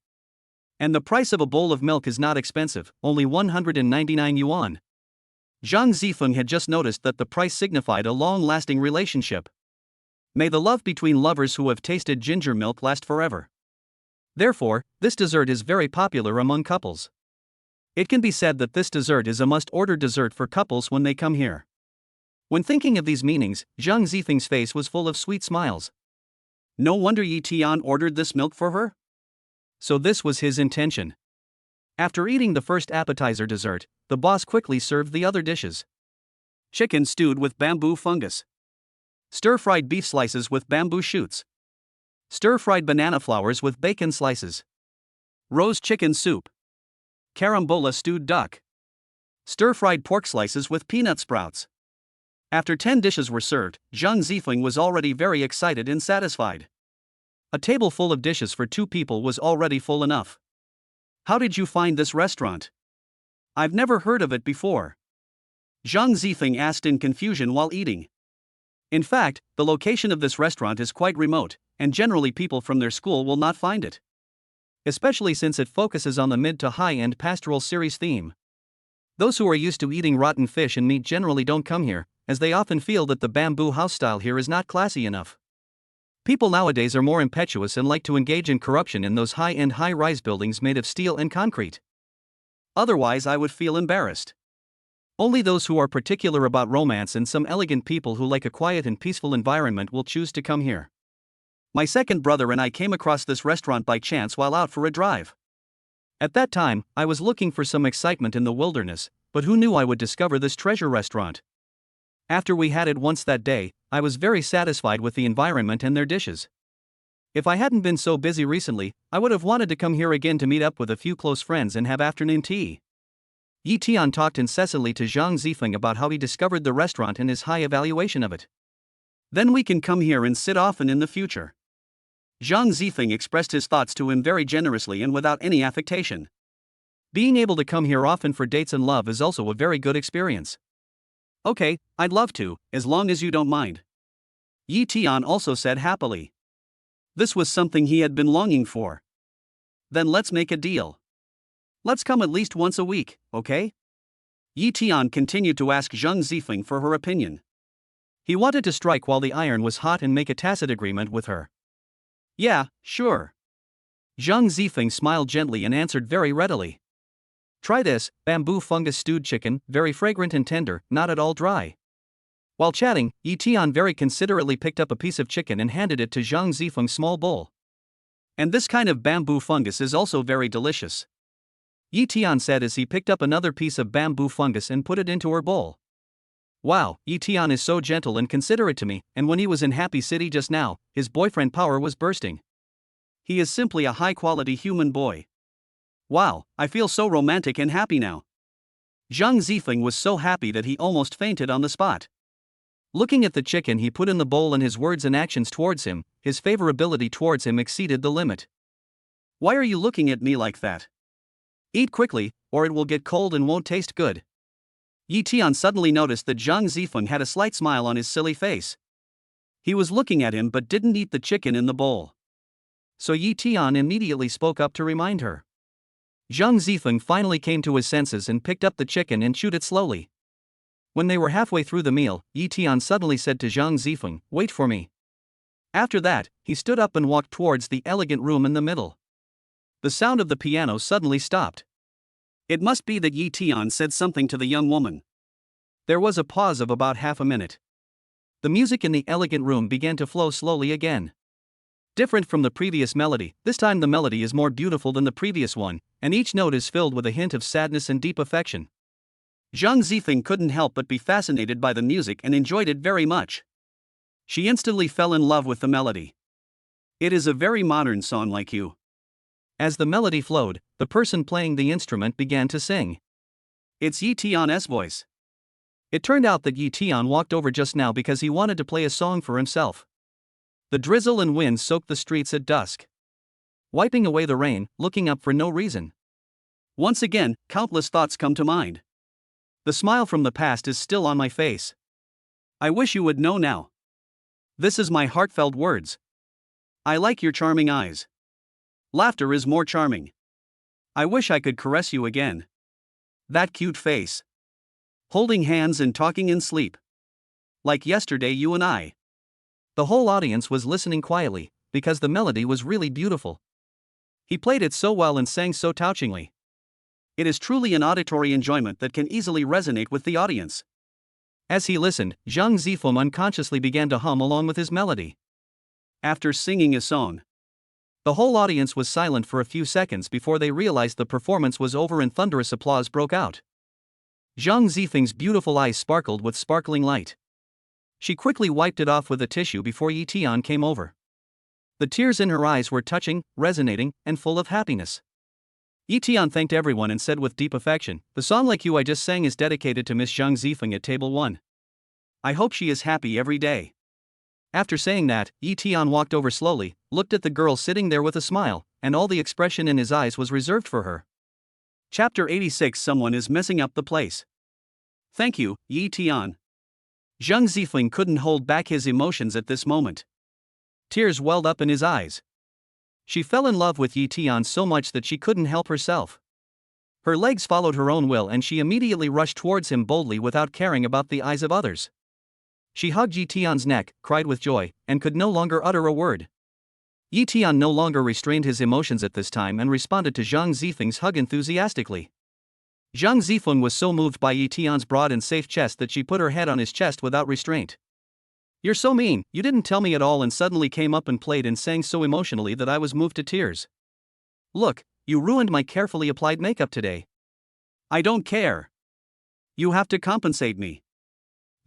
And the price of a bowl of milk is not expensive, only 199 yuan. Zhang Zifeng had just noticed that the price signified a long-lasting relationship. May the love between lovers who have tasted ginger milk last forever. Therefore, this dessert is very popular among couples. It can be said that this dessert is a must-order dessert for couples when they come here. When thinking of these meanings, Zhang Zifeng's face was full of sweet smiles. No wonder Yi Tian ordered this milk for her? So this was his intention. After eating the first appetizer dessert, the boss quickly served the other dishes. Chicken stewed with bamboo fungus. Stir-fried beef slices with bamboo shoots. Stir-fried banana flowers with bacon slices. Roast chicken soup. Carambola stewed duck. Stir-fried pork slices with peanut sprouts. After 10 dishes were served, Zhang Zifeng was already very excited and satisfied. A table full of dishes for 2 people was already full enough. How did you find this restaurant? I've never heard of it before. Zhang Zifeng asked in confusion while eating. In fact, the location of this restaurant is quite remote, and generally people from their school will not find it. Especially since it focuses on the mid to high-end pastoral series theme. Those who are used to eating rotten fish and meat generally don't come here, as they often feel that the bamboo house style here is not classy enough. People nowadays are more impetuous and like to engage in corruption in those high-end high-rise buildings made of steel and concrete. Otherwise I would feel embarrassed. Only those who are particular about romance and some elegant people who like a quiet and peaceful environment will choose to come here. My second brother and I came across this restaurant by chance while out for a drive. At that time, I was looking for some excitement in the wilderness, but who knew I would discover this treasure restaurant? After we had it once that day, I was very satisfied with the environment and their dishes. If I hadn't been so busy recently, I would have wanted to come here again to meet up with a few close friends and have afternoon tea. Yi Tian talked incessantly to Zhang Zifeng about how he discovered the restaurant and his high evaluation of it. Then we can come here and sit often in the future. Zhang Zifeng expressed his thoughts to him very generously and without any affectation. Being able to come here often for dates and love is also a very good experience. Okay, I'd love to, as long as you don't mind. Yi Tian also said happily. This was something he had been longing for. Then let's make a deal. Let's come at least once a week, okay? Yi Tian continued to ask Zhang Zifeng for her opinion. He wanted to strike while the iron was hot and make a tacit agreement with her. Yeah, sure. Zhang Zifeng smiled gently and answered very readily. Try this, bamboo fungus stewed chicken, very fragrant and tender, not at all dry. While chatting, Yi Tian very considerately picked up a piece of chicken and handed it to Zhang Zifeng's small bowl. And this kind of bamboo fungus is also very delicious. Yi Tian said as he picked up another piece of bamboo fungus and put it into her bowl. Wow, Yi Tian is so gentle and considerate to me, and when he was in Happy City just now, his boyfriend power was bursting. He is simply a high-quality human boy. Wow, I feel so romantic and happy now. Zhang Zifeng was so happy that he almost fainted on the spot. Looking at the chicken he put in the bowl and his words and actions towards him, his favorability towards him exceeded the limit. Why are you looking at me like that? Eat quickly, or it will get cold and won't taste good. Yi Tian suddenly noticed that Zhang Zifeng had a slight smile on his silly face. He was looking at him but didn't eat the chicken in the bowl. So Yi Tian immediately spoke up to remind her. Zhang Zifeng finally came to his senses and picked up the chicken and chewed it slowly. When they were halfway through the meal, Yi Tian suddenly said to Zhang Zifeng, "Wait for me." After that, he stood up and walked towards the elegant room in the middle. The sound of the piano suddenly stopped. It must be that Yi Tian said something to the young woman. There was a pause of about half a minute. The music in the elegant room began to flow slowly again. Different from the previous melody, this time the melody is more beautiful than the previous one, and each note is filled with a hint of sadness and deep affection. Zhang Zifeng couldn't help but be fascinated by the music and enjoyed it very much. She instantly fell in love with the melody. It is a very modern song like you. As the melody flowed, the person playing the instrument began to sing. It's Yi Tian's voice. It turned out that Yi Tian walked over just now because he wanted to play a song for himself. The drizzle and wind soaked the streets at dusk. Wiping away the rain, looking up for no reason. Once again, countless thoughts come to mind. The smile from the past is still on my face. I wish you would know now. This is my heartfelt words. I like your charming eyes. Laughter is more charming. I wish I could caress you again. That cute face. Holding hands and talking in sleep. Like yesterday, you and I. The whole audience was listening quietly, because the melody was really beautiful. He played it so well and sang so touchingly. It is truly an auditory enjoyment that can easily resonate with the audience. As he listened, Zhang Zifeng unconsciously began to hum along with his melody. After singing a song, the whole audience was silent for a few seconds before they realized the performance was over and thunderous applause broke out. Zhang Zifeng's beautiful eyes sparkled with sparkling light. She quickly wiped it off with a tissue before Yi Tian came over. The tears in her eyes were touching, resonating, and full of happiness. Yi Tian thanked everyone and said with deep affection, "The song like you I just sang is dedicated to Miss Zhang Zifeng at table 1. I hope she is happy every day." After saying that, Yi Tian walked over slowly, looked at the girl sitting there with a smile, and all the expression in his eyes was reserved for her. Chapter 86. Someone is messing up the place. Thank you, Yi Tian. Zhang Zifeng couldn't hold back his emotions at this moment. Tears welled up in his eyes. She fell in love with Yi Tian so much that she couldn't help herself. Her legs followed her own will and she immediately rushed towards him boldly without caring about the eyes of others. She hugged Yi Tian's neck, cried with joy, and could no longer utter a word. Yi Tian no longer restrained his emotions at this time and responded to Zhang Zifeng's hug enthusiastically. Zhang Zifeng was so moved by Yi Tian's broad and safe chest that she put her head on his chest without restraint. "You're so mean, you didn't tell me at all and suddenly came up and played and sang so emotionally that I was moved to tears. Look, you ruined my carefully applied makeup today." "I don't care. You have to compensate me."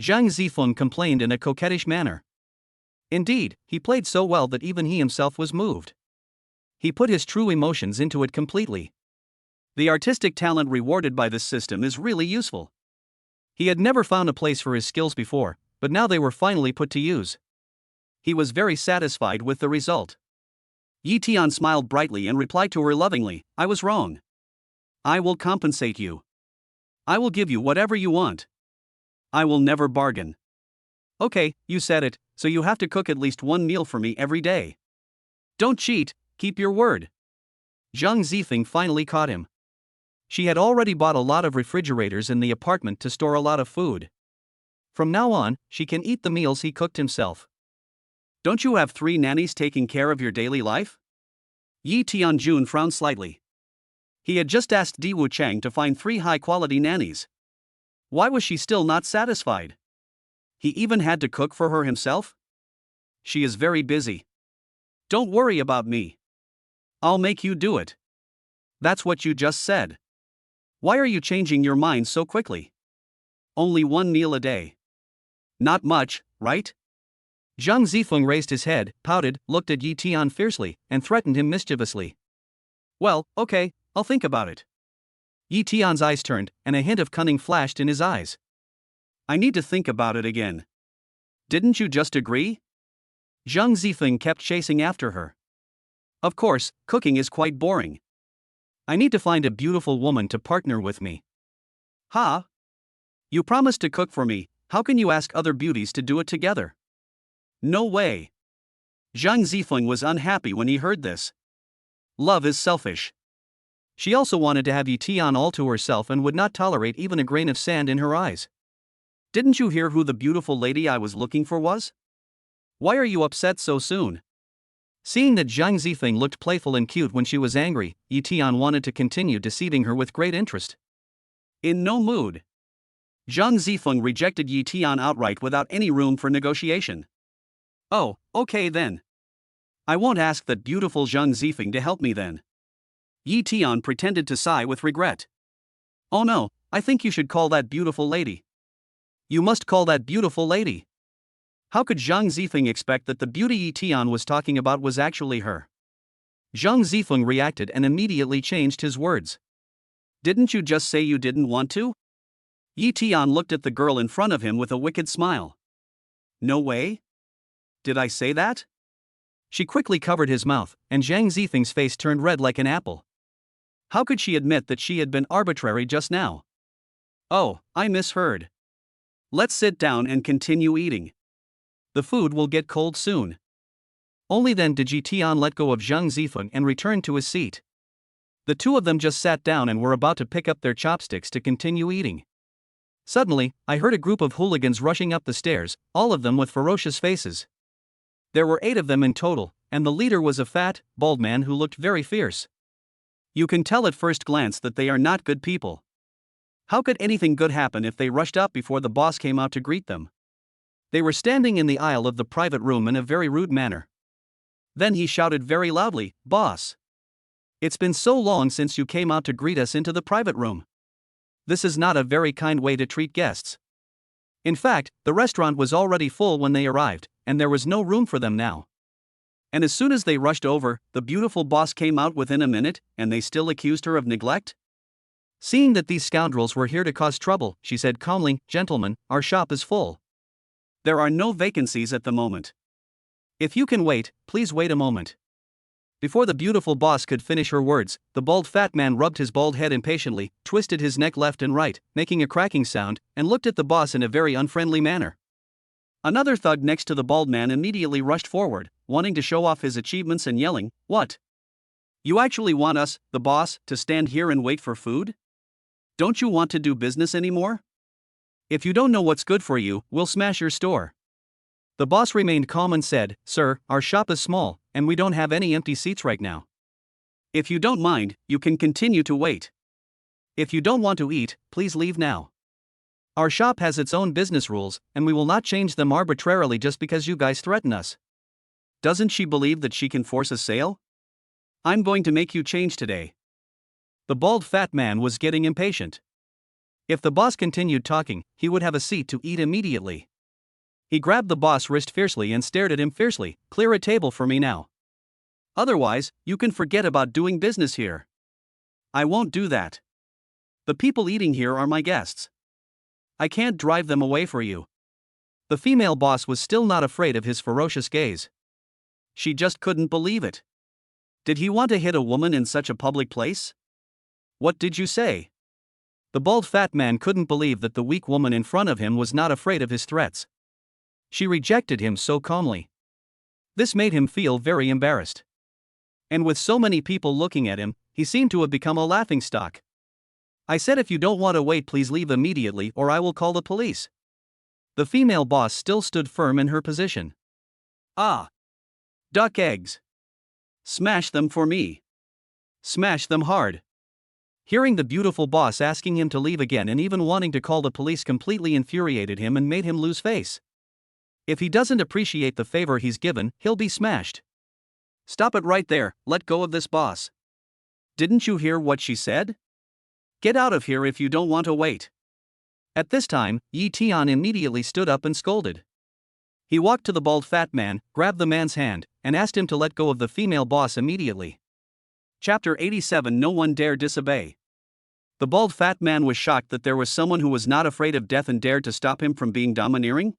Zhang Zifeng complained in a coquettish manner. Indeed, he played so well that even he himself was moved. He put his true emotions into it completely. The artistic talent rewarded by this system is really useful. He had never found a place for his skills before, but now they were finally put to use. He was very satisfied with the result. Yi Tian smiled brightly and replied to her lovingly, "I was wrong. I will compensate you. I will give you whatever you want. I will never bargain." "Okay, you said it, so you have to cook at least one meal for me every day. Don't cheat, keep your word." Zhang Zifeng finally caught him. She had already bought a lot of refrigerators in the apartment to store a lot of food. From now on, she can eat the meals he cooked himself. "Don't you have 3 nannies taking care of your daily life?" Yi Tianjun frowned slightly. He had just asked Diwu Chang to find 3 high-quality nannies. Why was she still not satisfied? He even had to cook for her himself? She is very busy. "Don't worry about me. I'll make you do it." That's what you just said. Why are you changing your mind so quickly? Only 1 meal a day. Not much, right? Zhang Zifeng raised his head, pouted, looked at Yi Tian fiercely, and threatened him mischievously. "Well, okay, I'll think about it." Yi Tian's eyes turned, and a hint of cunning flashed in his eyes. "I need to think about it again. Didn't you just agree?" Zhang Zifeng kept chasing after her. "Of course, cooking is quite boring. I need to find a beautiful woman to partner with me." "Ha? You promised to cook for me, how can you ask other beauties to do it together? No way. Zhang Zifeng was unhappy when he heard this. Love is selfish. She also wanted to have Yi Tian all to herself and would not tolerate even a grain of sand in her eyes. Didn't you hear who the beautiful lady I was looking for was? Why are you upset so soon? Seeing that Zhang Zifeng looked playful and cute when she was angry, Yi Tian wanted to continue deceiving her with great interest. In no mood, Zhang Zifeng rejected Yi Tian outright without any room for negotiation. Oh, okay then. I won't ask that beautiful Zhang Zifeng to help me then. Yi Tian pretended to sigh with regret. Oh no, I think you should call that beautiful lady. You must call that beautiful lady. How could Zhang Zifeng expect that the beauty Yi Tian was talking about was actually her? Zhang Zifeng reacted and immediately changed his words. Didn't you just say you didn't want to? Yi Tian looked at the girl in front of him with a wicked smile. No way? Did I say that? She quickly covered his mouth, and Zhang Zifeng's face turned red like an apple. How could she admit that she had been arbitrary just now? Oh, I misheard. Let's sit down and continue eating. The food will get cold soon. Only then did Yi Tian let go of Zhang Zifeng and return to his seat. The two of them just sat down and were about to pick up their chopsticks to continue eating. Suddenly, I heard a group of hooligans rushing up the stairs, all of them with ferocious faces. There were 8 of them in total, and the leader was a fat, bald man who looked very fierce. You can tell at first glance that they are not good people. How could anything good happen if they rushed up before the boss came out to greet them? They were standing in the aisle of the private room in a very rude manner. Then he shouted very loudly, "Boss! It's been so long since you came out to greet us into the private room. This is not a very kind way to treat guests." In fact, the restaurant was already full when they arrived, and there was no room for them now. And as soon as they rushed over, the beautiful boss came out within a minute, and they still accused her of neglect? Seeing that these scoundrels were here to cause trouble, she said calmly, "Gentlemen, our shop is full. There are no vacancies at the moment. If you can wait, please wait a moment." Before the beautiful boss could finish her words, the bald fat man rubbed his bald head impatiently, twisted his neck left and right, making a cracking sound, and looked at the boss in a very unfriendly manner. Another thug next to the bald man immediately rushed forward, wanting to show off his achievements and yelling, "What? You actually want us, the boss, to stand here and wait for food? Don't you want to do business anymore? If you don't know what's good for you, we'll smash your store." The boss remained calm and said, "Sir, our shop is small, and we don't have any empty seats right now. If you don't mind, you can continue to wait. If you don't want to eat, please leave now. Our shop has its own business rules, and we will not change them arbitrarily just because you guys threaten us." Doesn't she believe that she can force a sale? I'm going to make you change today. The bald fat man was getting impatient. If the boss continued talking, he would have a seat to eat immediately. He grabbed the boss' wrist fiercely and stared at him fiercely, "Clear a table for me now. Otherwise, you can forget about doing business here." "I won't do that. The people eating here are my guests. I can't drive them away for you." The female boss was still not afraid of his ferocious gaze. She just couldn't believe it. Did he want to hit a woman in such a public place? What did you say? The bald fat man couldn't believe that the weak woman in front of him was not afraid of his threats. She rejected him so calmly. This made him feel very embarrassed. And with so many people looking at him, he seemed to have become a laughingstock. "I said if you don't want to wait, please leave immediately or I will call the police." The female boss still stood firm in her position. "Ah! Duck eggs! Smash them for me. Smash them hard." Hearing the beautiful boss asking him to leave again and even wanting to call the police completely infuriated him and made him lose face. If he doesn't appreciate the favor he's given, he'll be smashed. "Stop it right there, let go of this boss. Didn't you hear what she said? Get out of here if you don't want to wait." At this time, Yi Tian immediately stood up and scolded. He walked to the bald fat man, grabbed the man's hand, and asked him to let go of the female boss immediately. Chapter 87 No One Dare Disobey. The bald fat man was shocked that there was someone who was not afraid of death and dared to stop him from being domineering.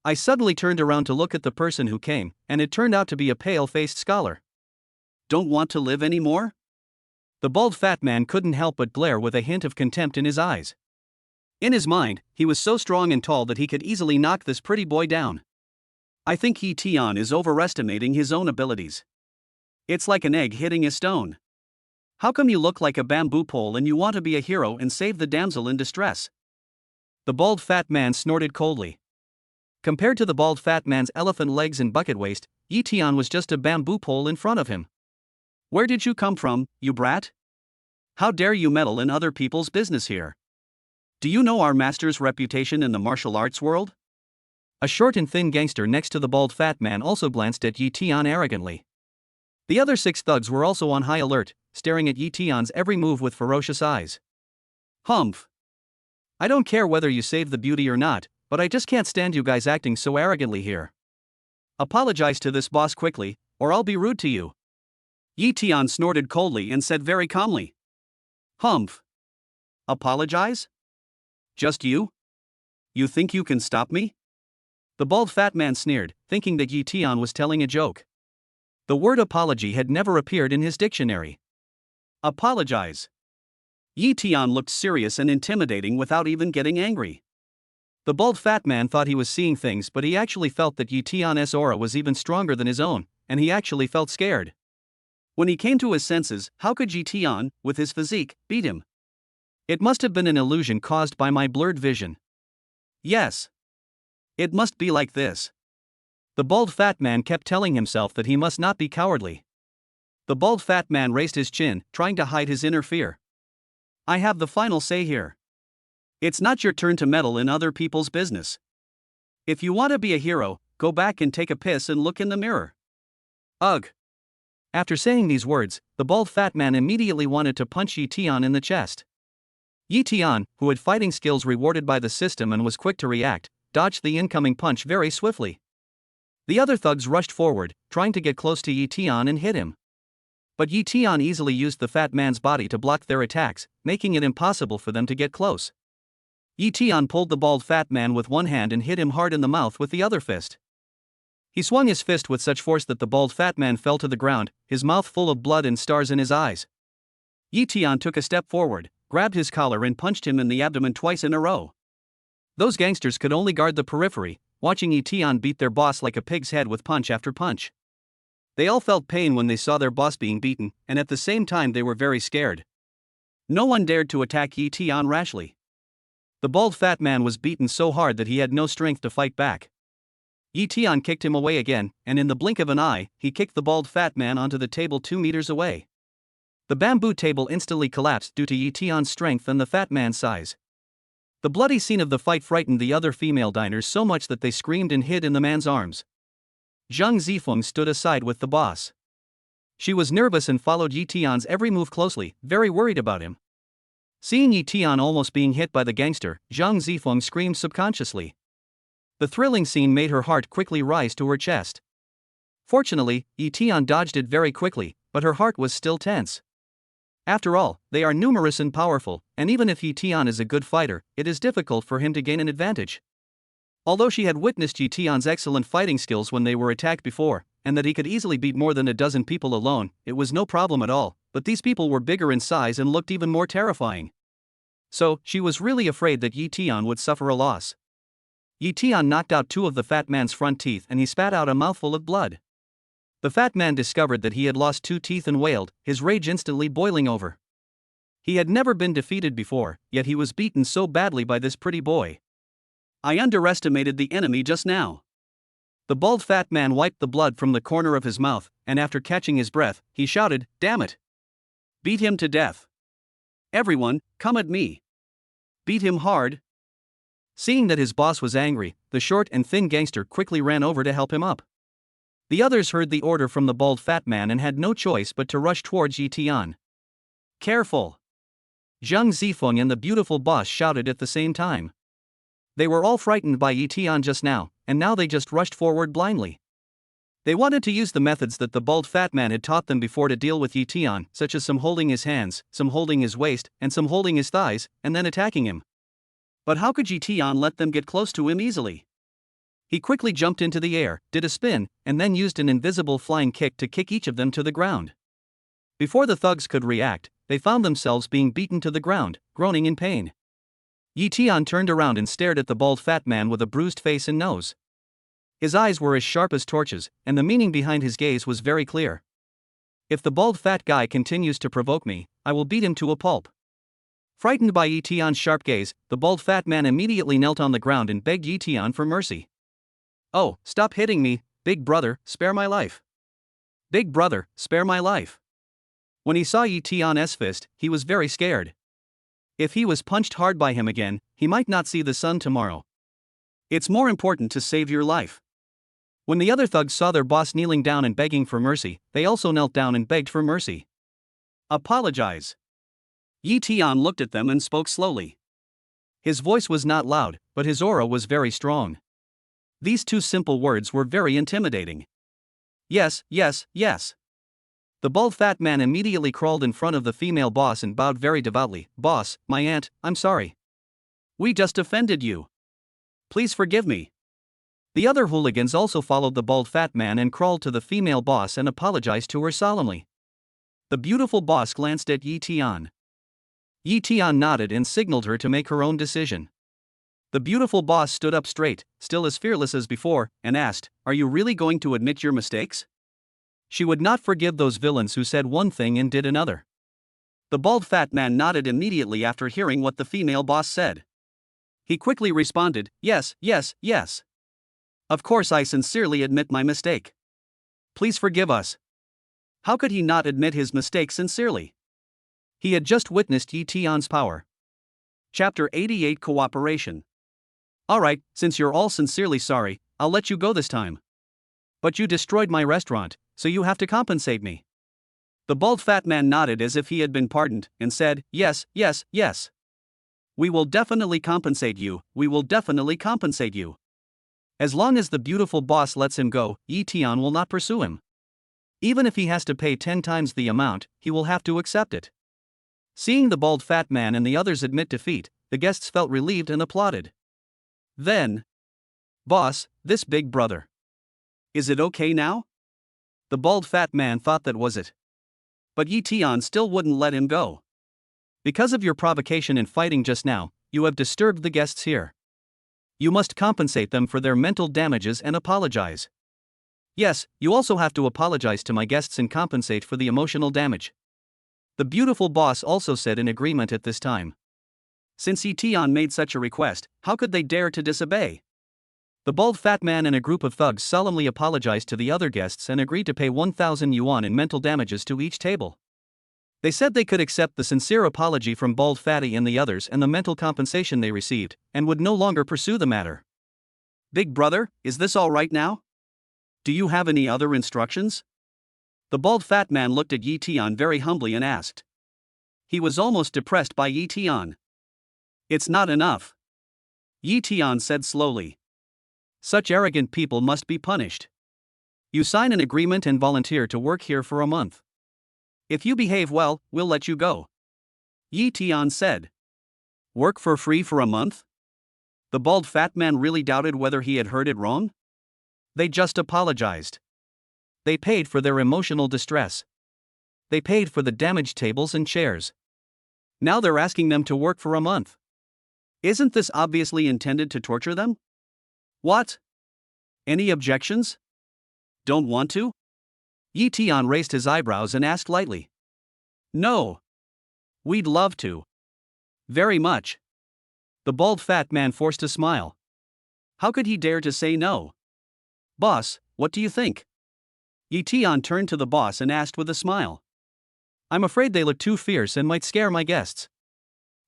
I suddenly turned around to look at the person who came, and it turned out to be a pale-faced scholar. "Don't want to live anymore?" The bald fat man couldn't help but glare with a hint of contempt in his eyes. In his mind, he was so strong and tall that he could easily knock this pretty boy down. I think Tian is overestimating his own abilities. It's like an egg hitting a stone. How come you look like a bamboo pole and you want to be a hero and save the damsel in distress? The bald fat man snorted coldly. Compared to the bald fat man's elephant legs and bucket waist, Tian was just a bamboo pole in front of him. Where did you come from, you brat? How dare you meddle in other people's business here? Do you know our master's reputation in the martial arts world? A short and thin gangster next to the bald fat man also glanced at Tian arrogantly. The other 6 thugs were also on high alert, staring at Tian's every move with ferocious eyes. Humph. I don't care whether you save the beauty or not, but I just can't stand you guys acting so arrogantly here. Apologize to this boss quickly, or I'll be rude to you. Tian snorted coldly and said very calmly. Humph. Apologize? Just you? You think you can stop me? The bald fat man sneered, thinking that Tian was telling a joke. The word apology had never appeared in his dictionary. Apologize. Tian looked serious and intimidating without even getting angry. The bald fat man thought he was seeing things, but he actually felt that Tian's aura was even stronger than his own, and he actually felt scared. When he came to his senses, how could Tian, with his physique, beat him? It must have been an illusion caused by my blurred vision. Yes. It must be like this. The bald fat man kept telling himself that he must not be cowardly. The bald fat man raised his chin, trying to hide his inner fear. I have the final say here. It's not your turn to meddle in other people's business. If you want to be a hero, go back and take a piss and look in the mirror. Ugh. After saying these words, the bald fat man immediately wanted to punch Tian in the chest. Tian, who had fighting skills rewarded by the system and was quick to react, dodged the incoming punch very swiftly. The other thugs rushed forward, trying to get close to Tian and hit him. But Tian easily used the fat man's body to block their attacks, making it impossible for them to get close. Tian pulled the bald fat man with one hand and hit him hard in the mouth with the other fist. He swung his fist with such force that the bald fat man fell to the ground, his mouth full of blood and stars in his eyes. Tian took a step forward, grabbed his collar and punched him in the abdomen twice in a row. Those gangsters could only guard the periphery, watching Tian beat their boss like a pig's head with punch after punch. They all felt pain when they saw their boss being beaten, and at the same time they were very scared. No one dared to attack Tian rashly. The bald fat man was beaten so hard that he had no strength to fight back. Tian kicked him away again, and in the blink of an eye, he kicked the bald fat man onto the table 2 meters away. The bamboo table instantly collapsed due to Tian's strength and the fat man's size. The bloody scene of the fight frightened the other female diners so much that they screamed and hid in the man's arms. Zhang Zifeng stood aside with the boss. She was nervous and followed Tian's every move closely, very worried about him. Seeing Tian almost being hit by the gangster, Zhang Zifeng screamed subconsciously. The thrilling scene made her heart quickly rise to her chest. Fortunately, Tian dodged it very quickly, but her heart was still tense. After all, they are numerous and powerful, and even if Tian is a good fighter, it is difficult for him to gain an advantage. Although she had witnessed Tian's excellent fighting skills when they were attacked before, and that he could easily beat more than a dozen people alone, it was no problem at all, but these people were bigger in size and looked even more terrifying. So, she was really afraid that Tian would suffer a loss. Tian knocked out 2 of the fat man's front teeth and he spat out a mouthful of blood. The fat man discovered that he had lost 2 teeth and wailed, his rage instantly boiling over. He had never been defeated before, yet he was beaten so badly by this pretty boy. I underestimated the enemy just now. The bald fat man wiped the blood from the corner of his mouth, and after catching his breath, he shouted, "Damn it! Beat him to death! Everyone, come at me! Beat him hard!" Seeing that his boss was angry, the short and thin gangster quickly ran over to help him up. The others heard the order from the bald fat man and had no choice but to rush towards Tian. Careful! Zhang Zifeng and the beautiful boss shouted at the same time. They were all frightened by Tian just now, and now they just rushed forward blindly. They wanted to use the methods that the bald fat man had taught them before to deal with Tian, such as some holding his hands, some holding his waist, and some holding his thighs, and then attacking him. But how could Tian let them get close to him easily? He quickly jumped into the air, did a spin, and then used an invisible flying kick to kick each of them to the ground. Before the thugs could react, they found themselves being beaten to the ground, groaning in pain. Yi Tian turned around and stared at the bald fat man with a bruised face and nose. His eyes were as sharp as torches, and the meaning behind his gaze was very clear. If the bald fat guy continues to provoke me, I will beat him to a pulp. Frightened by Yi Tian's sharp gaze, the bald fat man immediately knelt on the ground and begged Yi Tian for mercy. "Oh, stop hitting me, big brother, spare my life. Big brother, spare my life." When he saw Yi Tian's fist, he was very scared. If he was punched hard by him again, he might not see the sun tomorrow. It's more important to save your life. When the other thugs saw their boss kneeling down and begging for mercy, they also knelt down and begged for mercy. "Apologize." Yi Tian looked at them and spoke slowly. His voice was not loud, but his aura was very strong. These two simple words were very intimidating. "Yes, yes, yes." The bald fat man immediately crawled in front of the female boss and bowed very devoutly. "Boss, my aunt, I'm sorry. We just offended you. Please forgive me." The other hooligans also followed the bald fat man and crawled to the female boss and apologized to her solemnly. The beautiful boss glanced at Yi Tian. Yi Tian nodded and signaled her to make her own decision. The beautiful boss stood up straight, still as fearless as before, and asked, "Are you really going to admit your mistakes?" She would not forgive those villains who said one thing and did another. The bald fat man nodded immediately after hearing what the female boss said. He quickly responded, "Yes, yes, yes. Of course, I sincerely admit my mistake. Please forgive us." How could he not admit his mistake sincerely? He had just witnessed Yi Tian's power. Chapter 88 Cooperation. "Alright, since you're all sincerely sorry, I'll let you go this time. But you destroyed my restaurant, so you have to compensate me." The bald fat man nodded as if he had been pardoned, and said, "Yes, yes, yes. We will definitely compensate you, we will definitely compensate you." As long as the beautiful boss lets him go, Yi Tian will not pursue him. Even if he has to pay 10 times the amount, he will have to accept it. Seeing the bald fat man and the others admit defeat, the guests felt relieved and applauded. Then, "Boss, this big brother. Is it okay now?" The bald fat man thought that was it. But Yi Tian still wouldn't let him go. "Because of your provocation and fighting just now, you have disturbed the guests here. You must compensate them for their mental damages and apologize. Yes, you also have to apologize to my guests and compensate for the emotional damage." The beautiful boss also said in agreement at this time. Since Yi Tian made such a request, how could they dare to disobey? The bald fat man and a group of thugs solemnly apologized to the other guests and agreed to pay 1,000 yuan in mental damages to each table. They said they could accept the sincere apology from Bald Fatty and the others and the mental compensation they received, and would no longer pursue the matter. "Big brother, is this all right now? Do you have any other instructions?" The bald fat man looked at Yi Tian very humbly and asked. He was almost depressed by Yi Tian. "It's not enough," Yi Tian said slowly. "Such arrogant people must be punished. You sign an agreement and volunteer to work here for a month. If you behave well, we'll let you go," Yi Tian said. "Work for free for a month?" The bald fat man really doubted whether he had heard it wrong. They just apologized. They paid for their emotional distress. They paid for the damaged tables and chairs. Now they're asking them to work for a month. Isn't this obviously intended to torture them? What? Any objections? Don't want to? Yi Tian raised his eyebrows and asked lightly. "No. We'd love to. Very much." The bald fat man forced a smile. How could he dare to say no? "Boss, what do you think?" Yi Tian turned to the boss and asked with a smile. "I'm afraid they look too fierce and might scare my guests."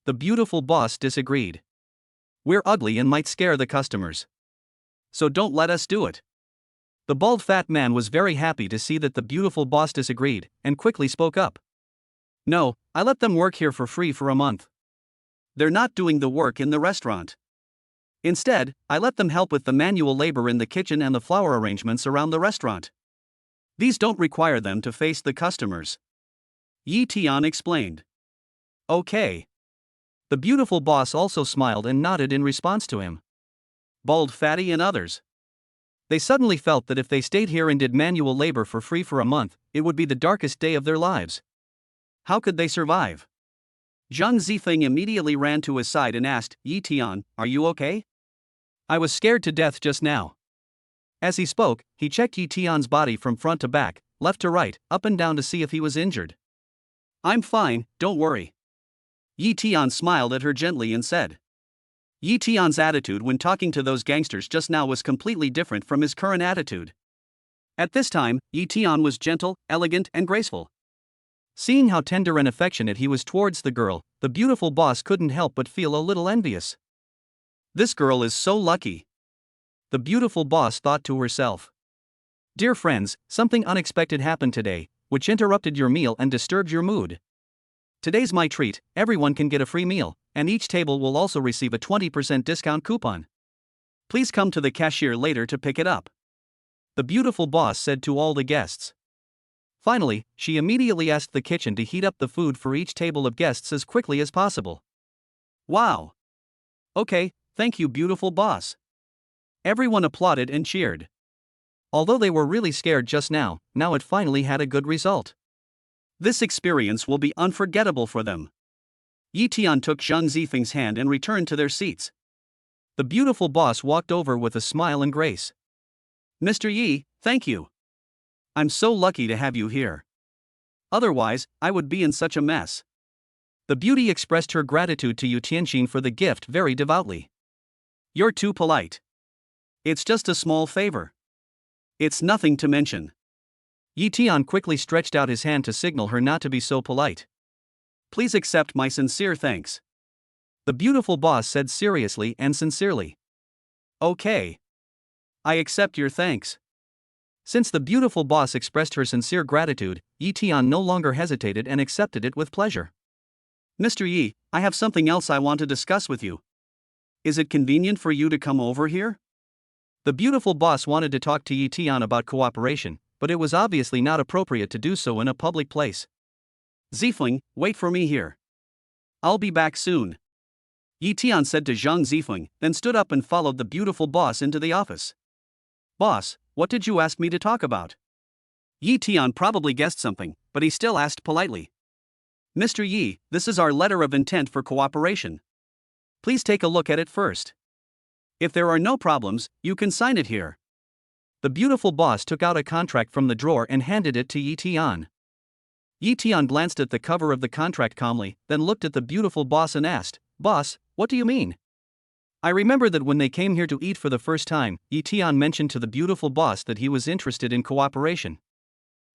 The beautiful boss disagreed. "We're ugly and might scare the customers. So don't let us do it." The bald fat man was very happy to see that the beautiful boss disagreed, and quickly spoke up. "No, I let them work here for free for a month. They're not doing the work in the restaurant. Instead, I let them help with the manual labor in the kitchen and the flower arrangements around the restaurant. These don't require them to face the customers," Yi Tian explained. "Okay." The beautiful boss also smiled and nodded in response to him. Bald Fatty and others. They suddenly felt that if they stayed here and did manual labor for free for a month, it would be the darkest day of their lives. How could they survive? Zhang Zifeng immediately ran to his side and asked, Yi Tian, are you okay? I was scared to death just now. As he spoke, he checked Yi Tian's body from front to back, left to right, up and down to see if he was injured. I'm fine, don't worry. Yi Tian smiled at her gently and said. Yi Tian's attitude when talking to those gangsters just now was completely different from his current attitude. At this time, Yi Tian was gentle, elegant, and graceful. Seeing how tender and affectionate he was towards the girl, the beautiful boss couldn't help but feel a little envious. This girl is so lucky. The beautiful boss thought to herself. Dear friends, something unexpected happened today, which interrupted your meal and disturbed your mood. Today's my treat, everyone can get a free meal, and each table will also receive a 20% discount coupon. Please come to the cashier later to pick it up. The beautiful boss said to all the guests. Finally, she immediately asked the kitchen to heat up the food for each table of guests as quickly as possible. Wow! Okay, thank you, beautiful boss. Everyone applauded and cheered. Although they were really scared just now it finally had a good result. This experience will be unforgettable for them. Yi Tian took Zhang Zifeng's hand and returned to their seats. The beautiful boss walked over with a smile and grace. Mr. Yi, thank you. I'm so lucky to have you here. Otherwise, I would be in such a mess. The beauty expressed her gratitude to Yu Tianxin for the gift very devoutly. You're too polite. It's just a small favor. It's nothing to mention. Yi Tian quickly stretched out his hand to signal her not to be so polite. Please accept my sincere thanks. The beautiful boss said seriously and sincerely. Okay. I accept your thanks. Since the beautiful boss expressed her sincere gratitude, Yi Tian no longer hesitated and accepted it with pleasure. Mr. Yi, I have something else I want to discuss with you. Is it convenient for you to come over here? The beautiful boss wanted to talk to Yi Tian about cooperation, but it was obviously not appropriate to do so in a public place. Zifeng, wait for me here. I'll be back soon. Yi Tian said to Zhang Zifeng, then stood up and followed the beautiful boss into the office. Boss, what did you ask me to talk about? Yi Tian probably guessed something, but he still asked politely. Mr. Yi, this is our letter of intent for cooperation. Please take a look at it first. If there are no problems, you can sign it here. The beautiful boss took out a contract from the drawer and handed it to Yi Tian. Yi Tian glanced at the cover of the contract calmly, then looked at the beautiful boss and asked, Boss, what do you mean? I remember that when they came here to eat for the first time, Yi Tian mentioned to the beautiful boss that he was interested in cooperation.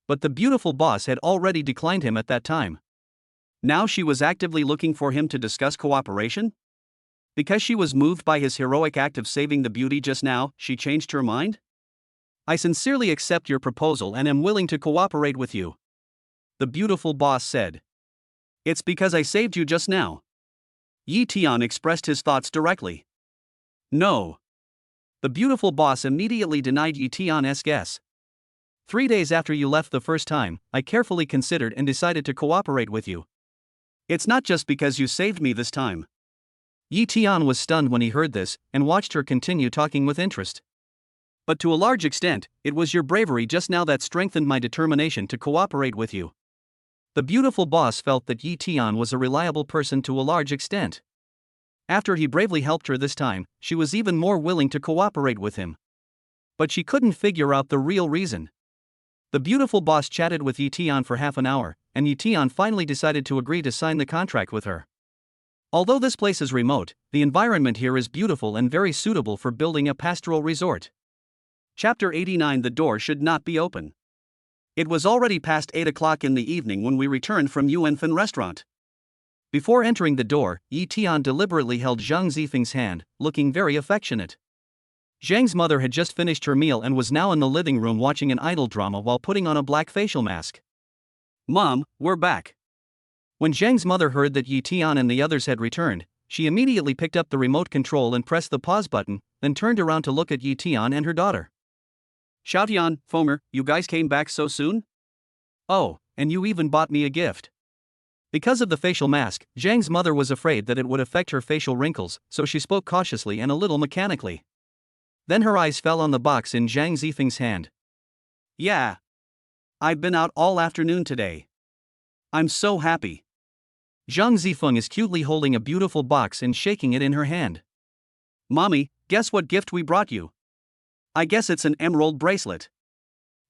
But the beautiful boss had already declined him at that time. Now she was actively looking for him to discuss cooperation? Because she was moved by his heroic act of saving the beauty just now, she changed her mind? I sincerely accept your proposal and am willing to cooperate with you. The beautiful boss said. It's because I saved you just now. Yi Tian expressed his thoughts directly. No. The beautiful boss immediately denied Yi Tian's guess. 3 days after you left the first time, I carefully considered and decided to cooperate with you. It's not just because you saved me this time. Yi Tian was stunned when he heard this, and watched her continue talking with interest. But to a large extent, it was your bravery just now that strengthened my determination to cooperate with you. The beautiful boss felt that Yi Tian was a reliable person to a large extent. After he bravely helped her this time, she was even more willing to cooperate with him. But she couldn't figure out the real reason. The beautiful boss chatted with Yi Tian for half an hour, and Yi Tian finally decided to agree to sign the contract with her. Although this place is remote, the environment here is beautiful and very suitable for building a pastoral resort. Chapter 89. The door should not be open. It was already past 8 o'clock in the evening when we returned from Yuanfen restaurant. Before entering the door, Yi Tian deliberately held Zhang Zifeng's hand, looking very affectionate. Zhang's mother had just finished her meal and was now in the living room watching an idol drama while putting on a black facial mask. Mom, we're back. When Zhang's mother heard that Yi Tian and the others had returned, she immediately picked up the remote control and pressed the pause button, then turned around to look at Yi Tian and her daughter. Xiaotian, Fomer, you guys came back so soon? Oh, and you even bought me a gift. Because of the facial mask, Zhang's mother was afraid that it would affect her facial wrinkles, so she spoke cautiously and a little mechanically. Then her eyes fell on the box in Zhang Zifeng's hand. Yeah. I've been out all afternoon today. I'm so happy. Zhang Zifeng is cutely holding a beautiful box and shaking it in her hand. Mommy, guess what gift we brought you? I guess it's an emerald bracelet.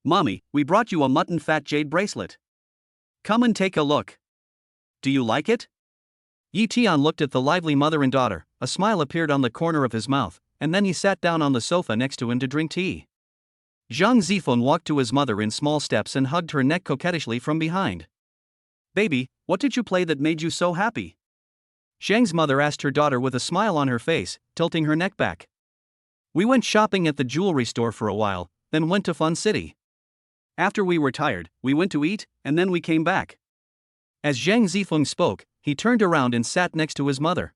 Mommy, we brought you a mutton fat jade bracelet. Come and take a look. Do you like it? Yi Tian looked at the lively mother and daughter, a smile appeared on the corner of his mouth, and then he sat down on the sofa next to him to drink tea. Zhang Zifeng walked to his mother in small steps and hugged her neck coquettishly from behind. Baby, what did you play that made you so happy? Zhang's mother asked her daughter with a smile on her face, tilting her neck back. We went shopping at the jewelry store for a while, then went to Fun City. After we were tired, we went to eat, and then we came back. As Zhang Zifeng spoke, he turned around and sat next to his mother.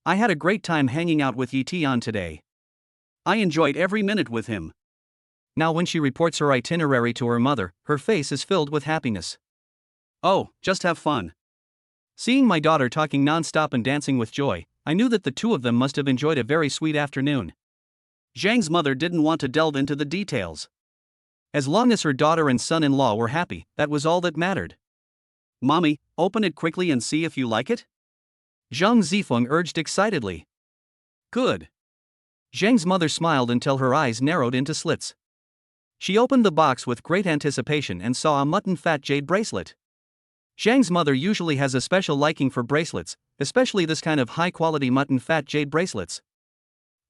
I had a great time hanging out with Yi Tian today. I enjoyed every minute with him. Now when she reports her itinerary to her mother, her face is filled with happiness. Oh, just have fun. Seeing my daughter talking non-stop and dancing with joy, I knew that the two of them must have enjoyed a very sweet afternoon. Zhang's mother didn't want to delve into the details. As long as her daughter and son-in-law were happy, that was all that mattered. Mommy, open it quickly and see if you like it? Zhang Zifeng urged excitedly. Good. Zhang's mother smiled until her eyes narrowed into slits. She opened the box with great anticipation and saw a mutton fat jade bracelet. Zhang's mother usually has a special liking for bracelets, especially this kind of high-quality mutton fat jade bracelets.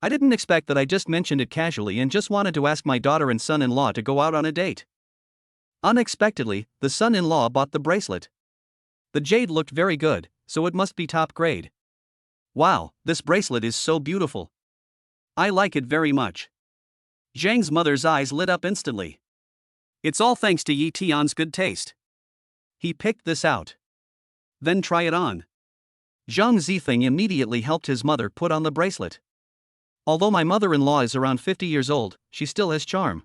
I didn't expect that. I just mentioned it casually and just wanted to ask my daughter and son-in-law to go out on a date. Unexpectedly, the son-in-law bought the bracelet. The jade looked very good, so it must be top grade. Wow, this bracelet is so beautiful. I like it very much. Zhang's mother's eyes lit up instantly. It's all thanks to Yi Tian's good taste. He picked this out. Then try it on. Zhang Zifeng immediately helped his mother put on the bracelet. Although my mother-in-law is around 50 years old, she still has charm.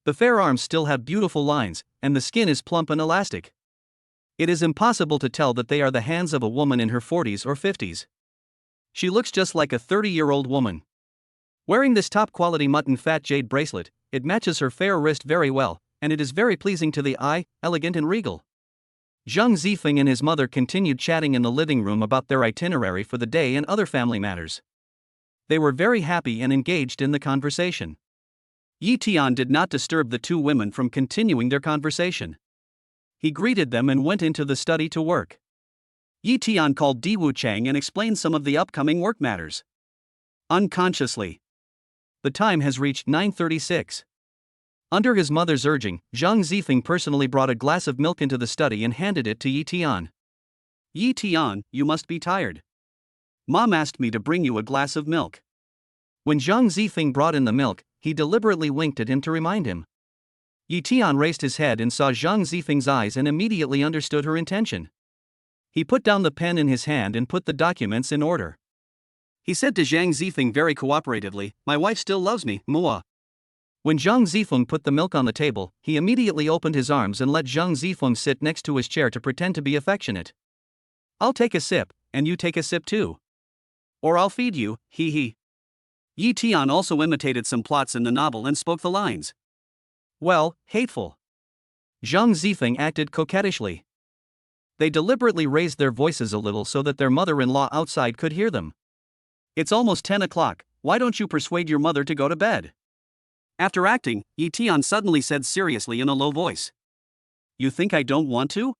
The fair arms still have beautiful lines, and the skin is plump and elastic. It is impossible to tell that they are the hands of a woman in her 40s or 50s. She looks just like a 30-year-old woman. Wearing this top-quality mutton fat jade bracelet, it matches her fair wrist very well, and it is very pleasing to the eye, elegant and regal. Zhang Zifeng and his mother continued chatting in the living room about their itinerary for the day and other family matters. They were very happy and engaged in the conversation. Yi Tian did not disturb the two women from continuing their conversation. He greeted them and went into the study to work. Yi Tian called Diwu Chang and explained some of the upcoming work matters. Unconsciously. The time has reached 9:36. Under his mother's urging, Zhang Zifeng personally brought a glass of milk into the study and handed it to Yi Tian. Yi Tian, you must be tired. Mom asked me to bring you a glass of milk. When Zhang Zifeng brought in the milk, he deliberately winked at him to remind him. Yi Tian raised his head and saw Zhang Zifeng's eyes and immediately understood her intention. He put down the pen in his hand and put the documents in order. He said to Zhang Zifeng very cooperatively, "My wife still loves me, Mua." When Zhang Zifeng put the milk on the table, he immediately opened his arms and let Zhang Zifeng sit next to his chair to pretend to be affectionate. I'll take a sip, and you take a sip too. Or I'll feed you, hee hee. Yi Tian also imitated some plots in the novel and spoke the lines. Well, hateful. Zhang Zifeng acted coquettishly. They deliberately raised their voices a little so that their mother-in-law outside could hear them. It's almost 10 o'clock, why don't you persuade your mother to go to bed? After acting, Yi Tian suddenly said seriously in a low voice. You think I don't want to?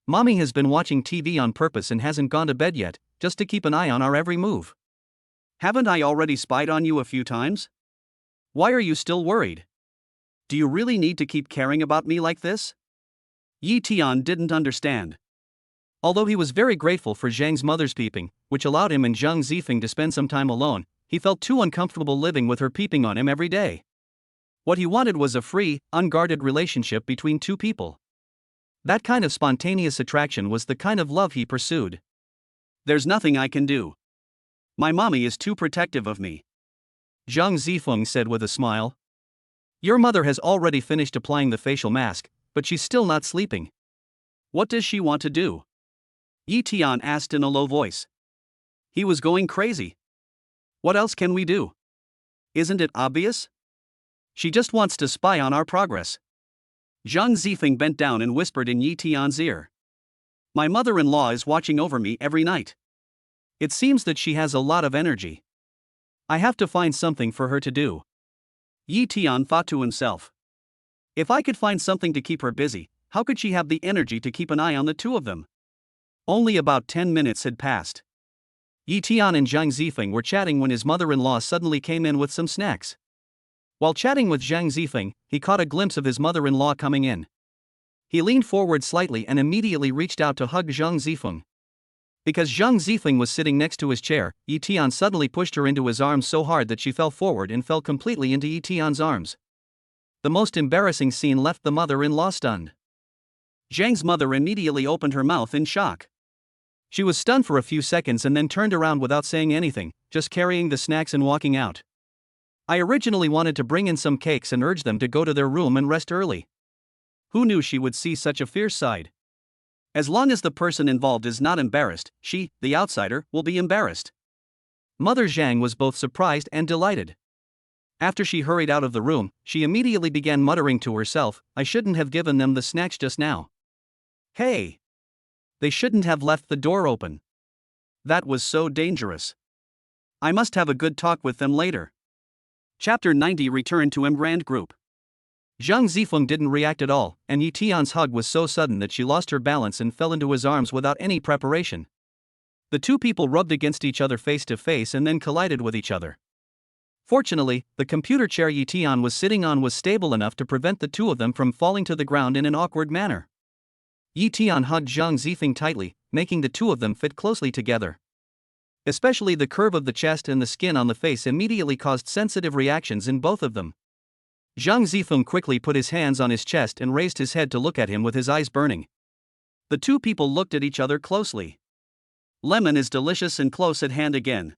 Mommy has been watching TV on purpose and hasn't gone to bed yet, just to keep an eye on our every move. Haven't I already spied on you a few times? Why are you still worried? Do you really need to keep caring about me like this? Yi Tian didn't understand. Although he was very grateful for Zhang's mother's peeping, which allowed him and Zhang Zifeng to spend some time alone, he felt too uncomfortable living with her peeping on him every day. What he wanted was a free, unguarded relationship between two people. That kind of spontaneous attraction was the kind of love he pursued. There's nothing I can do. My mommy is too protective of me. Zhang Zifeng said with a smile. Your mother has already finished applying the facial mask, but she's still not sleeping. What does she want to do? Yi Tian asked in a low voice. He was going crazy. What else can we do? Isn't it obvious? She just wants to spy on our progress. Zhang Zifeng bent down and whispered in Yi Tian's ear. My mother-in-law is watching over me every night. It seems that she has a lot of energy. I have to find something for her to do. Yi Tian thought to himself. If I could find something to keep her busy, how could she have the energy to keep an eye on the two of them? Only about 10 minutes had passed. Yi Tian and Zhang Zifeng were chatting when his mother-in-law suddenly came in with some snacks. While chatting with Zhang Zifeng, he caught a glimpse of his mother-in-law coming in. He leaned forward slightly and immediately reached out to hug Zhang Zifeng. Because Zhang Zifeng was sitting next to his chair, Yi Tian suddenly pushed her into his arms so hard that she fell forward and fell completely into Yi Tian's arms. The most embarrassing scene left the mother-in-law stunned. Zhang's mother immediately opened her mouth in shock. She was stunned for a few seconds and then turned around without saying anything, just carrying the snacks and walking out. I originally wanted to bring in some cakes and urge them to go to their room and rest early. Who knew she would see such a fierce side? As long as the person involved is not embarrassed, she, the outsider, will be embarrassed. Mother Zhang was both surprised and delighted. After she hurried out of the room, she immediately began muttering to herself, I shouldn't have given them the snacks just now. Hey! They shouldn't have left the door open. That was so dangerous. I must have a good talk with them later. Chapter 90 Return to Emgrand Group. Zhang Zifeng didn't react at all, and Yi Tian's hug was so sudden that she lost her balance and fell into his arms without any preparation. The two people rubbed against each other face to face and then collided with each other. Fortunately, the computer chair Yi Tian was sitting on was stable enough to prevent the two of them from falling to the ground in an awkward manner. Yi Tian hugged Zhang Zifeng tightly, making the two of them fit closely together. Especially the curve of the chest and the skin on the face immediately caused sensitive reactions in both of them. Zhang Zifeng quickly put his hands on his chest and raised his head to look at him with his eyes burning. The two people looked at each other closely. Lemon is delicious and close at hand again.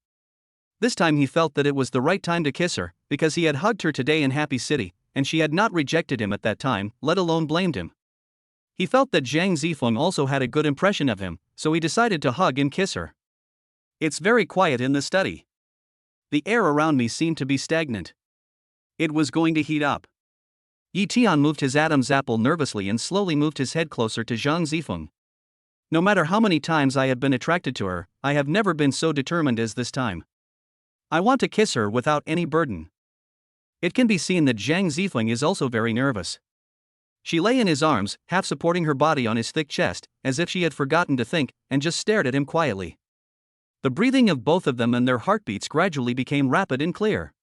This time he felt that it was the right time to kiss her, because he had hugged her today in Happy City, and she had not rejected him at that time, let alone blamed him. He felt that Zhang Zifeng also had a good impression of him, so he decided to hug and kiss her. It's very quiet in the study. The air around me seemed to be stagnant. It was going to heat up. Yi Tian moved his Adam's apple nervously and slowly moved his head closer to Zhang Zifeng. No matter how many times I have been attracted to her, I have never been so determined as this time. I want to kiss her without any burden. It can be seen that Zhang Zifeng is also very nervous. She lay in his arms, half supporting her body on his thick chest, as if she had forgotten to think, and just stared at him quietly. The breathing of both of them and their heartbeats gradually became rapid and clear.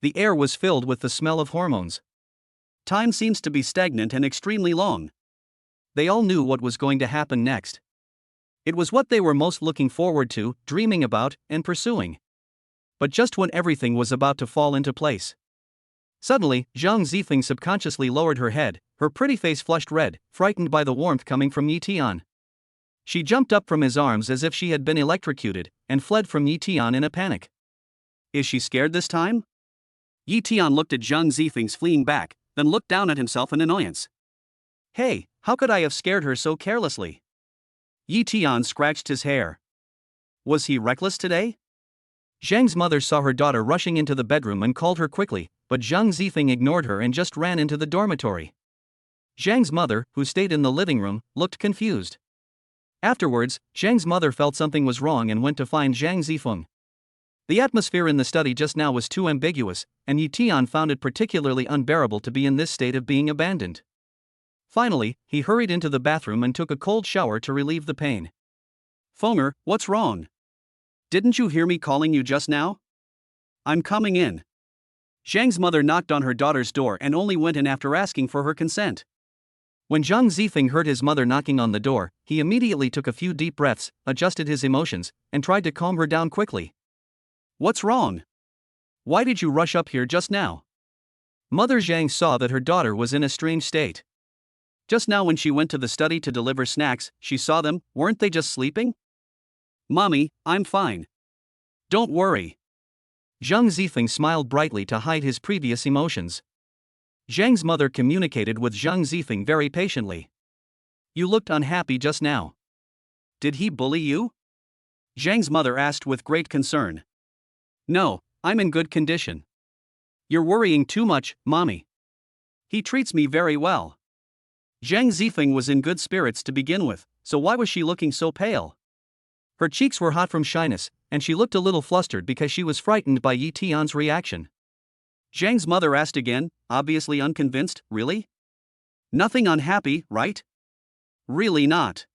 The air was filled with the smell of hormones. Time seems to be stagnant and extremely long. They all knew what was going to happen next. It was what they were most looking forward to, dreaming about, and pursuing. But just when everything was about to fall into place, suddenly, Zhang Zifeng subconsciously lowered her head, her pretty face flushed red, frightened by the warmth coming from Yi Tian. She jumped up from his arms as if she had been electrocuted, and fled from Yi Tian in a panic. Is she scared this time? Yi Tian looked at Zhang Zifeng's fleeing back, then looked down at himself in annoyance. Hey, how could I have scared her so carelessly? Yi Tian scratched his hair. Was he reckless today? Zhang's mother saw her daughter rushing into the bedroom and called her quickly, but Zhang Zifeng ignored her and just ran into the dormitory. Zhang's mother, who stayed in the living room, looked confused. Afterwards, Zhang's mother felt something was wrong and went to find Zhang Zifeng. The atmosphere in the study just now was too ambiguous, and Yi Tian found it particularly unbearable to be in this state of being abandoned. Finally, he hurried into the bathroom and took a cold shower to relieve the pain. Fonger, what's wrong? Didn't you hear me calling you just now? I'm coming in. Zhang's mother knocked on her daughter's door and only went in after asking for her consent. When Zhang Zifeng heard his mother knocking on the door, he immediately took a few deep breaths, adjusted his emotions, and tried to calm her down quickly. What's wrong? Why did you rush up here just now? Mother Zhang saw that her daughter was in a strange state. Just now when she went to the study to deliver snacks, she saw them, weren't they just sleeping? Mommy, I'm fine. Don't worry. Zhang Zifeng smiled brightly to hide his previous emotions. Zhang's mother communicated with Zhang Zifeng very patiently. You looked unhappy just now. Did he bully you? Zhang's mother asked with great concern. No, I'm in good condition. You're worrying too much, Mommy. He treats me very well. Zhang Zifeng was in good spirits to begin with, so why was she looking so pale? Her cheeks were hot from shyness, and she looked a little flustered because she was frightened by Yi Tian's reaction. Zhang's mother asked again, obviously unconvinced. Really? Nothing unhappy, right? Really not.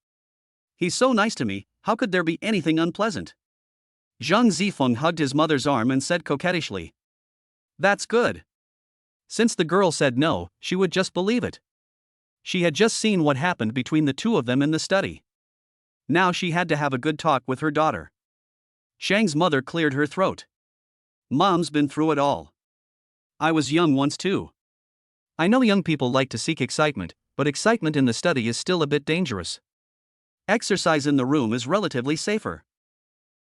He's so nice to me, how could there be anything unpleasant? Zhang Zifeng hugged his mother's arm and said coquettishly. That's good. Since the girl said no, she would just believe it. She had just seen what happened between the two of them in the study. Now she had to have a good talk with her daughter. Zhang's mother cleared her throat. Mom's been through it all. I was young once too. I know young people like to seek excitement, but excitement in the study is still a bit dangerous. Exercise in the room is relatively safer.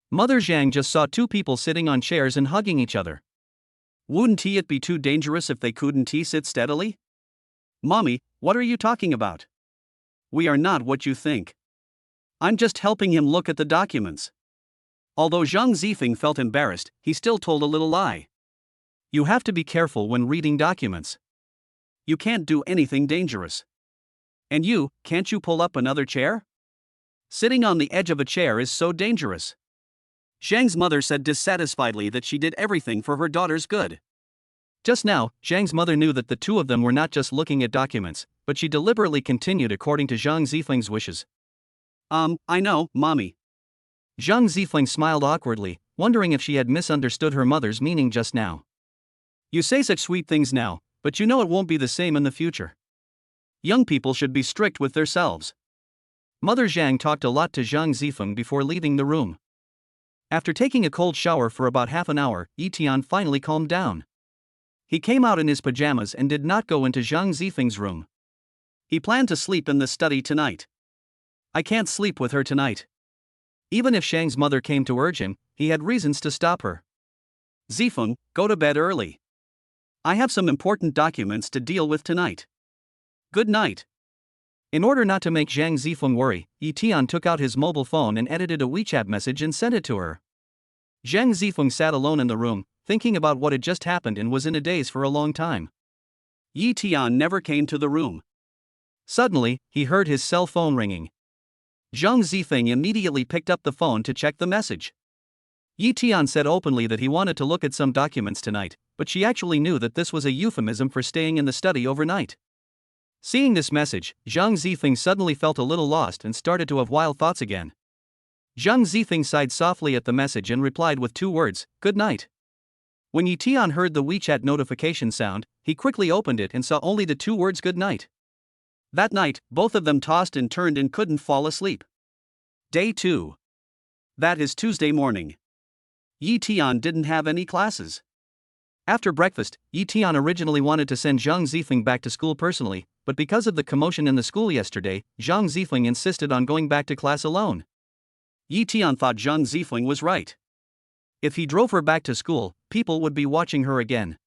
Mother Zhang just saw two people sitting on chairs and hugging each other. Wouldn't it be too dangerous if they couldn't sit steadily? Mommy, what are you talking about? We are not what you think. I'm just helping him look at the documents. Although Zhang Zifeng felt embarrassed, he still told a little lie. You have to be careful when reading documents. You can't do anything dangerous. And can't you pull up another chair? Sitting on the edge of a chair is so dangerous. Zhang's mother said dissatisfiedly that she did everything for her daughter's good. Just now, Zhang's mother knew that the two of them were not just looking at documents, but she deliberately continued according to Zhang Zifeng's wishes. I know, Mommy. Zhang Zifeng smiled awkwardly, wondering if she had misunderstood her mother's meaning just now. You say such sweet things now, but you know it won't be the same in the future. Young people should be strict with themselves. Mother Zhang talked a lot to Zhang Zifeng before leaving the room. After taking a cold shower for about half an hour, Yi Tian finally calmed down. He came out in his pajamas and did not go into Zhang Zifeng's room. He planned to sleep in the study tonight. I can't sleep with her tonight. Even if Zhang's mother came to urge him, he had reasons to stop her. Zifeng, go to bed early. I have some important documents to deal with tonight. Good night. In order not to make Zhang Zifeng worry, Yi Tian took out his mobile phone and edited a WeChat message and sent it to her. Zhang Zifeng sat alone in the room, thinking about what had just happened and was in a daze for a long time. Yi Tian never came to the room. Suddenly, he heard his cell phone ringing. Zhang Zifeng immediately picked up the phone to check the message. Yi Tian said openly that he wanted to look at some documents tonight, but she actually knew that this was a euphemism for staying in the study overnight. Seeing this message, Zhang Zifeng suddenly felt a little lost and started to have wild thoughts again. Zhang Zifeng sighed softly at the message and replied with two words, "Good night." When Yi Tian heard the WeChat notification sound, he quickly opened it and saw only the two words "Good night." That night, both of them tossed and turned and couldn't fall asleep. Day 2. That is Tuesday morning. Yi Tian didn't have any classes. After breakfast, Yi Tian originally wanted to send Zhang Zifeng back to school personally, but because of the commotion in the school yesterday, Zhang Zifeng insisted on going back to class alone. Yi Tian thought Zhang Zifeng was right. If he drove her back to school, people would be watching her again.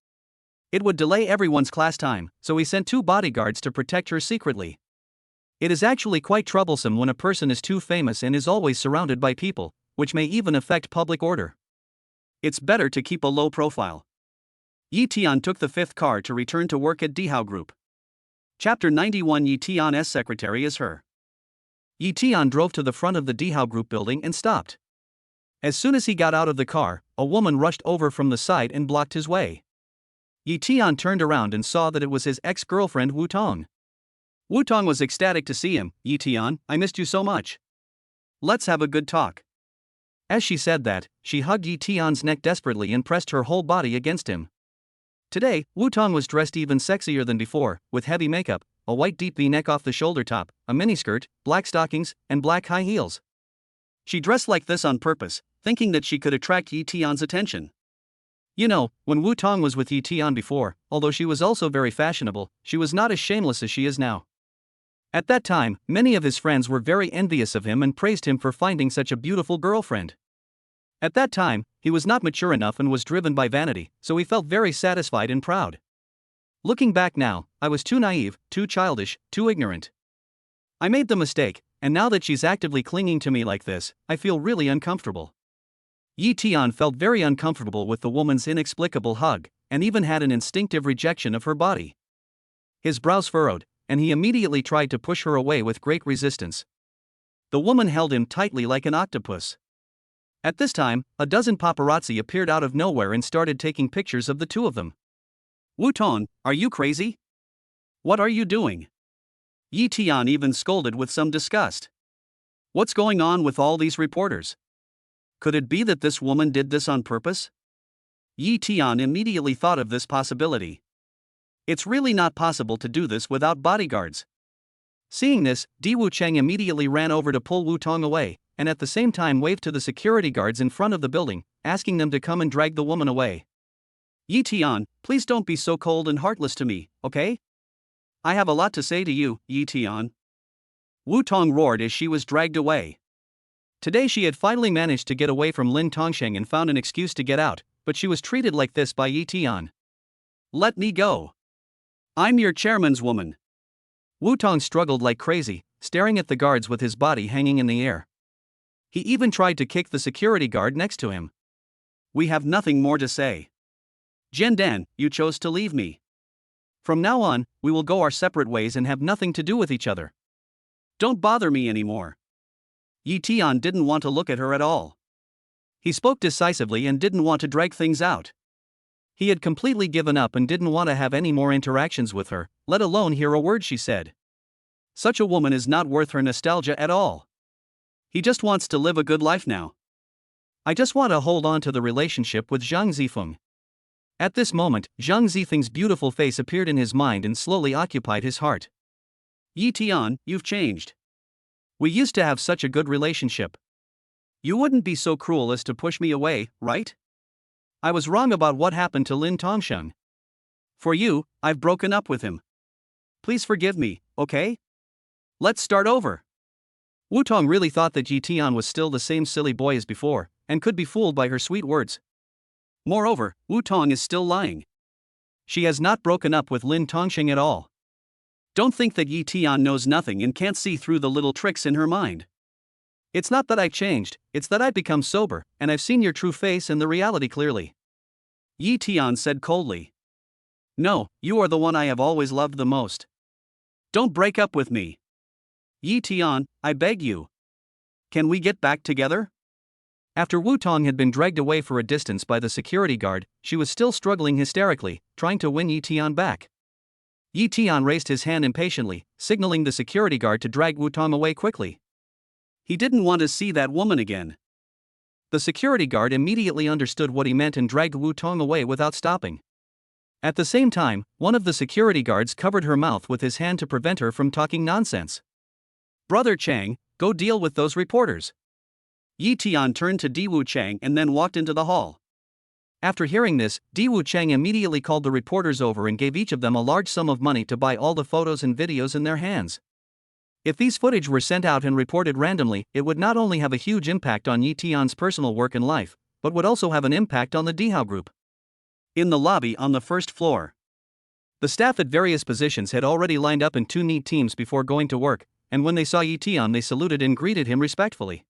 It would delay everyone's class time, so he sent 2 bodyguards to protect her secretly. It is actually quite troublesome when a person is too famous and is always surrounded by people, which may even affect public order. It's better to keep a low profile. Yi Tian took the 5th car to return to work at Dihao Group. Chapter 91. Yi Tian's secretary is her. Yi Tian drove to the front of the Dihao Group building and stopped. As soon as he got out of the car, a woman rushed over from the side and blocked his way. Yi Tian turned around and saw that it was his ex-girlfriend Wu Tong. Wu Tong was ecstatic to see him. "Yi Tian, I missed you so much. Let's have a good talk." As she said that, she hugged Yi Tian's neck desperately and pressed her whole body against him. Today, Wu Tong was dressed even sexier than before, with heavy makeup, a white deep V-neck off the shoulder top, a miniskirt, black stockings, and black high heels. She dressed like this on purpose, thinking that she could attract Yi Tian's attention. You know, when Wu Tong was with Yi Tian before, although she was also very fashionable, she was not as shameless as she is now. At that time, many of his friends were very envious of him and praised him for finding such a beautiful girlfriend. At that time, he was not mature enough and was driven by vanity, so he felt very satisfied and proud. Looking back now, I was too naive, too childish, too ignorant. I made the mistake, and now that she's actively clinging to me like this, I feel really uncomfortable. Yi Tian felt very uncomfortable with the woman's inexplicable hug, and even had an instinctive rejection of her body. His brows furrowed, and he immediately tried to push her away with great resistance. The woman held him tightly like an octopus. At this time, a dozen paparazzi appeared out of nowhere and started taking pictures of the two of them. Wutong, are you crazy? What are you doing? Yi Tian even scolded with some disgust. What's going on with all these reporters? Could it be that this woman did this on purpose? Yi Tian immediately thought of this possibility. It's really not possible to do this without bodyguards. Seeing this, Di Wucheng immediately ran over to pull Wutong away, and at the same time waved to the security guards in front of the building, asking them to come and drag the woman away. Yi Tian, please don't be so cold and heartless to me, okay? I have a lot to say to you, Yi Tian. Wutong roared as she was dragged away. Today she had finally managed to get away from Lin Tongsheng and found an excuse to get out, but she was treated like this by Yi Tian. Let me go. I'm your chairman's woman. Wutong struggled like crazy, staring at the guards with his body hanging in the air. He even tried to kick the security guard next to him. We have nothing more to say. Zhendan, you chose to leave me. From now on, we will go our separate ways and have nothing to do with each other. Don't bother me anymore. Yi Tian didn't want to look at her at all. He spoke decisively and didn't want to drag things out. He had completely given up and didn't want to have any more interactions with her, let alone hear a word she said. Such a woman is not worth her nostalgia at all. He just wants to live a good life now. I just want to hold on to the relationship with Zhang Zifeng. At this moment, Zhang Zifeng's beautiful face appeared in his mind and slowly occupied his heart. Yi Tian, you've changed. We used to have such a good relationship. You wouldn't be so cruel as to push me away, right? I was wrong about what happened to Lin Tongsheng. For you, I've broken up with him. Please forgive me, okay? Let's start over. Wutong really thought that Yi Tian was still the same silly boy as before, and could be fooled by her sweet words. Moreover, Wutong is still lying. She has not broken up with Lin Tongsheng at all. Don't think that Yi Tian knows nothing and can't see through the little tricks in her mind. It's not that I changed, it's that I've become sober, and I've seen your true face and the reality clearly. Yi Tian said coldly. No, you are the one I have always loved the most. Don't break up with me. Yi Tian, I beg you. Can we get back together? After Wutong had been dragged away for a distance by the security guard, she was still struggling hysterically, trying to win Yi Tian back. Yi Tian raised his hand impatiently, signaling the security guard to drag Wutong away quickly. He didn't want to see that woman again. The security guard immediately understood what he meant and dragged Wutong away without stopping. At the same time, one of the security guards covered her mouth with his hand to prevent her from talking nonsense. Brother Chang, go deal with those reporters. Yi Tian turned to Di Wucheng and then walked into the hall. After hearing this, Di Wucheng immediately called the reporters over and gave each of them a large sum of money to buy all the photos and videos in their hands. If these footage were sent out and reported randomly, it would not only have a huge impact on Yi Tian's personal work and life, but would also have an impact on the Dihao group. In the lobby on the first floor, the staff at various positions had already lined up in two neat teams before going to work, and when they saw Yi Tian they saluted and greeted him respectfully.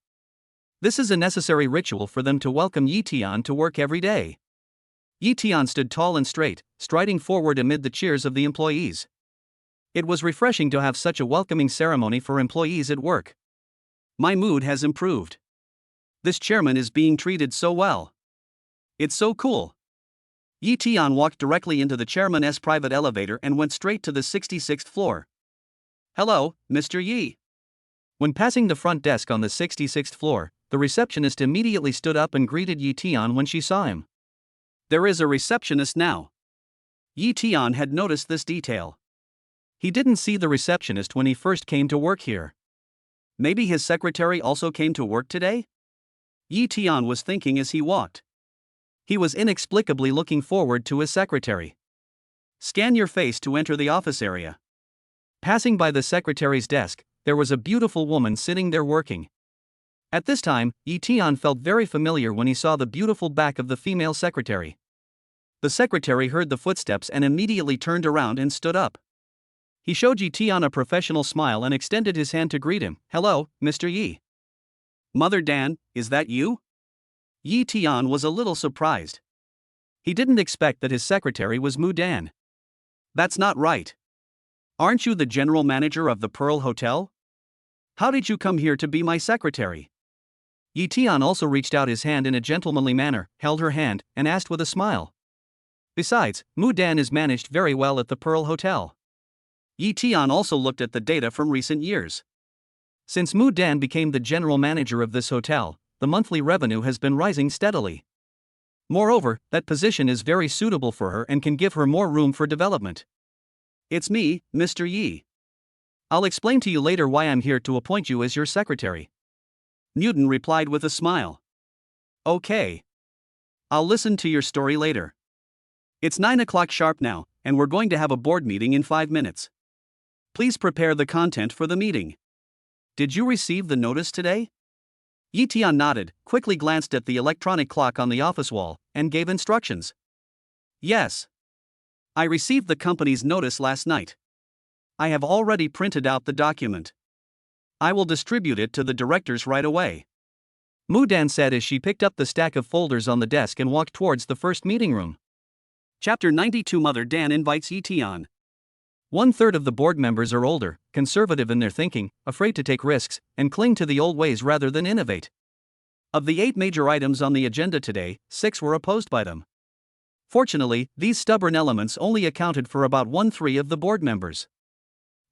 This is a necessary ritual for them to welcome Yi Tian to work every day. Yi Tian stood tall and straight, striding forward amid the cheers of the employees. It was refreshing to have such a welcoming ceremony for employees at work. My mood has improved. This chairman is being treated so well. It's so cool. Yi Tian walked directly into the chairman's private elevator and went straight to the 66th floor. Hello, Mr. Yi. When passing the front desk on the 66th floor, the receptionist immediately stood up and greeted Yi Tian when she saw him. There is a receptionist now. Yi Tian had noticed this detail. He didn't see the receptionist when he first came to work here. Maybe his secretary also came to work today? Yi Tian was thinking as he walked. He was inexplicably looking forward to his secretary. Scan your face to enter the office area. Passing by the secretary's desk, there was a beautiful woman sitting there working. At this time, Yi Tian felt very familiar when he saw the beautiful back of the female secretary. The secretary heard the footsteps and immediately turned around and stood up. He showed Yi Tian a professional smile and extended his hand to greet him. Hello, Mr. Yi. Mother Dan, is that you? Yi Tian was a little surprised. He didn't expect that his secretary was Mudan. That's not right. Aren't you the general manager of the Pearl Hotel? How did you come here to be my secretary? Yi Tian also reached out his hand in a gentlemanly manner, held her hand, and asked with a smile. Besides, Mudan is managed very well at the Pearl Hotel. Yi Tian also looked at the data from recent years. Since Mudan became the general manager of this hotel, the monthly revenue has been rising steadily. Moreover, that position is very suitable for her and can give her more room for development. It's me, Mr. Yi. I'll explain to you later why I'm here to appoint you as your secretary. Mudan replied with a smile. Okay. I'll listen to your story later. It's 9 o'clock sharp now, and we're going to have a board meeting in 5 minutes. Please prepare the content for the meeting. Did you receive the notice today? Yi Tian nodded, quickly glanced at the electronic clock on the office wall, and gave instructions. Yes. I received the company's notice last night. I have already printed out the document. I will distribute it to the directors right away. Mudan said as she picked up the stack of folders on the desk and walked towards the first meeting room. Chapter 92 Mother Dan invites Yi Tian. 1/3 of the board members are older, conservative in their thinking, afraid to take risks, and cling to the old ways rather than innovate. Of the 8 major items on the agenda today, 6 were opposed by them. Fortunately, these stubborn elements only accounted for about 1/3 of the board members.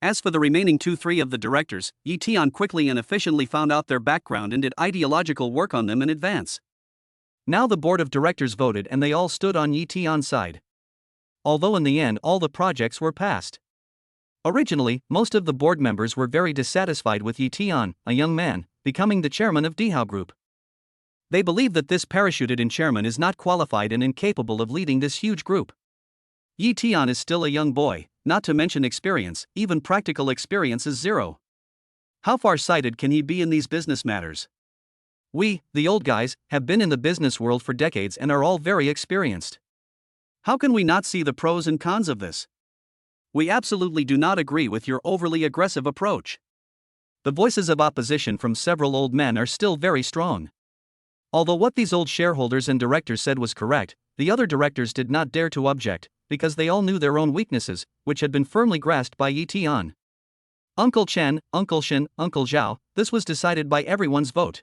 As for the remaining 2/3 of the directors, Yi Tian quickly and efficiently found out their background and did ideological work on them in advance. Now the board of directors voted and they all stood on Yi Tian's side. Although in the end all the projects were passed. Originally, most of the board members were very dissatisfied with Yi Tian, a young man, becoming the chairman of Dihao Group. They believe that this parachuted-in chairman is not qualified and incapable of leading this huge group. Yi Tian is still a young boy, not to mention experience, even practical experience is 0. How far-sighted can he be in these business matters? We, the old guys, have been in the business world for decades and are all very experienced. How can we not see the pros and cons of this? We absolutely do not agree with your overly aggressive approach. The voices of opposition from several old men are still very strong. Although what these old shareholders and directors said was correct, the other directors did not dare to object, because they all knew their own weaknesses, which had been firmly grasped by Yi Tian. Uncle Chen, Uncle Shin, Uncle Zhao, this was decided by everyone's vote.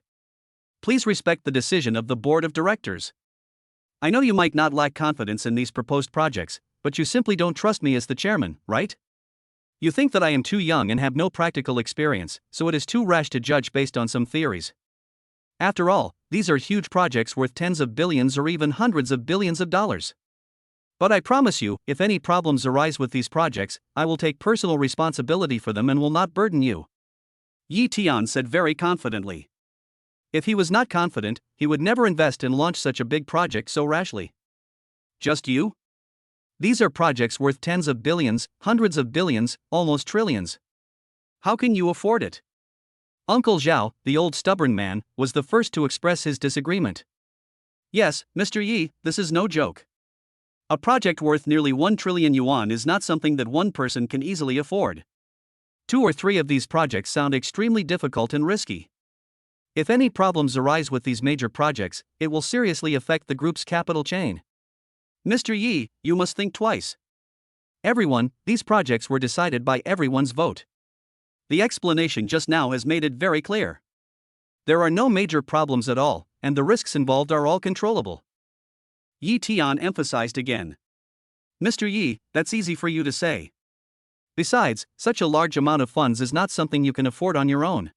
Please respect the decision of the board of directors. I know you might not lack confidence in these proposed projects, but you simply don't trust me as the chairman, right? You think that I am too young and have no practical experience, so it is too rash to judge based on some theories. After all, these are huge projects worth tens of billions or even hundreds of billions of dollars. But I promise you, if any problems arise with these projects, I will take personal responsibility for them and will not burden you. Yi Tian said very confidently. If he was not confident, he would never invest and launch such a big project so rashly. Just you? These are projects worth tens of billions, hundreds of billions, almost trillions. How can you afford it? Uncle Zhao, the old stubborn man, was the first to express his disagreement. Yes, Mr. Yi, this is no joke. A project worth nearly 1 trillion yuan is not something that one person can easily afford. 2 or 3 of these projects sound extremely difficult and risky. If any problems arise with these major projects, it will seriously affect the group's capital chain. Mr. Yi, you must think twice. Everyone, these projects were decided by everyone's vote. The explanation just now has made it very clear. There are no major problems at all, and the risks involved are all controllable. Yi Tian emphasized again. Mr. Yi, that's easy for you to say. Besides, such a large amount of funds is not something you can afford on your own.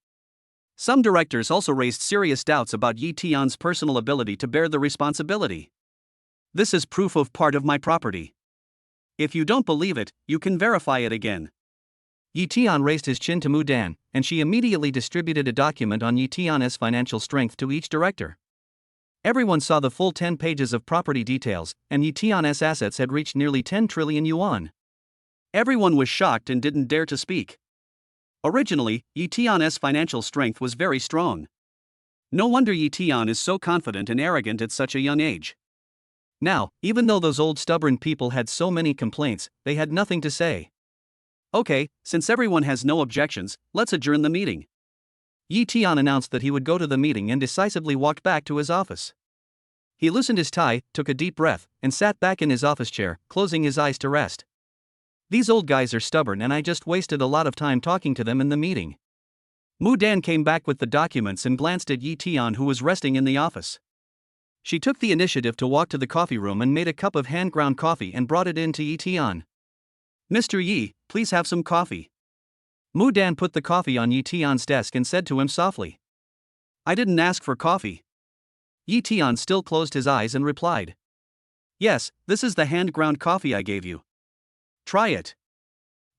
Some directors also raised serious doubts about Yi Tian's personal ability to bear the responsibility. This is proof of part of my property. If you don't believe it, you can verify it again. Yi Tian raised his chin to Mudan, and she immediately distributed a document on Yi Tian's financial strength to each director. Everyone saw the full 10 pages of property details, and Yi Tian's assets had reached nearly 10 trillion yuan. Everyone was shocked and didn't dare to speak. Originally, Yi Tian's financial strength was very strong. No wonder Yi Tian is so confident and arrogant at such a young age. Now, even though those old stubborn people had so many complaints, they had nothing to say. Okay, since everyone has no objections, let's adjourn the meeting. Yi Tian announced that he would go to the meeting and decisively walked back to his office. He loosened his tie, took a deep breath, and sat back in his office chair, closing his eyes to rest. These old guys are stubborn and I just wasted a lot of time talking to them in the meeting. Mudan came back with the documents and glanced at Yi Tian, who was resting in the office. She took the initiative to walk to the coffee room and made a cup of hand-ground coffee and brought it in to Yi Tian. "Mr. Yi, please have some coffee." Mudan put the coffee on Yi Tian's desk and said to him softly, "I didn't ask for coffee." Yi Tian still closed his eyes and replied, "Yes, this is the hand-ground coffee I gave you. Try it.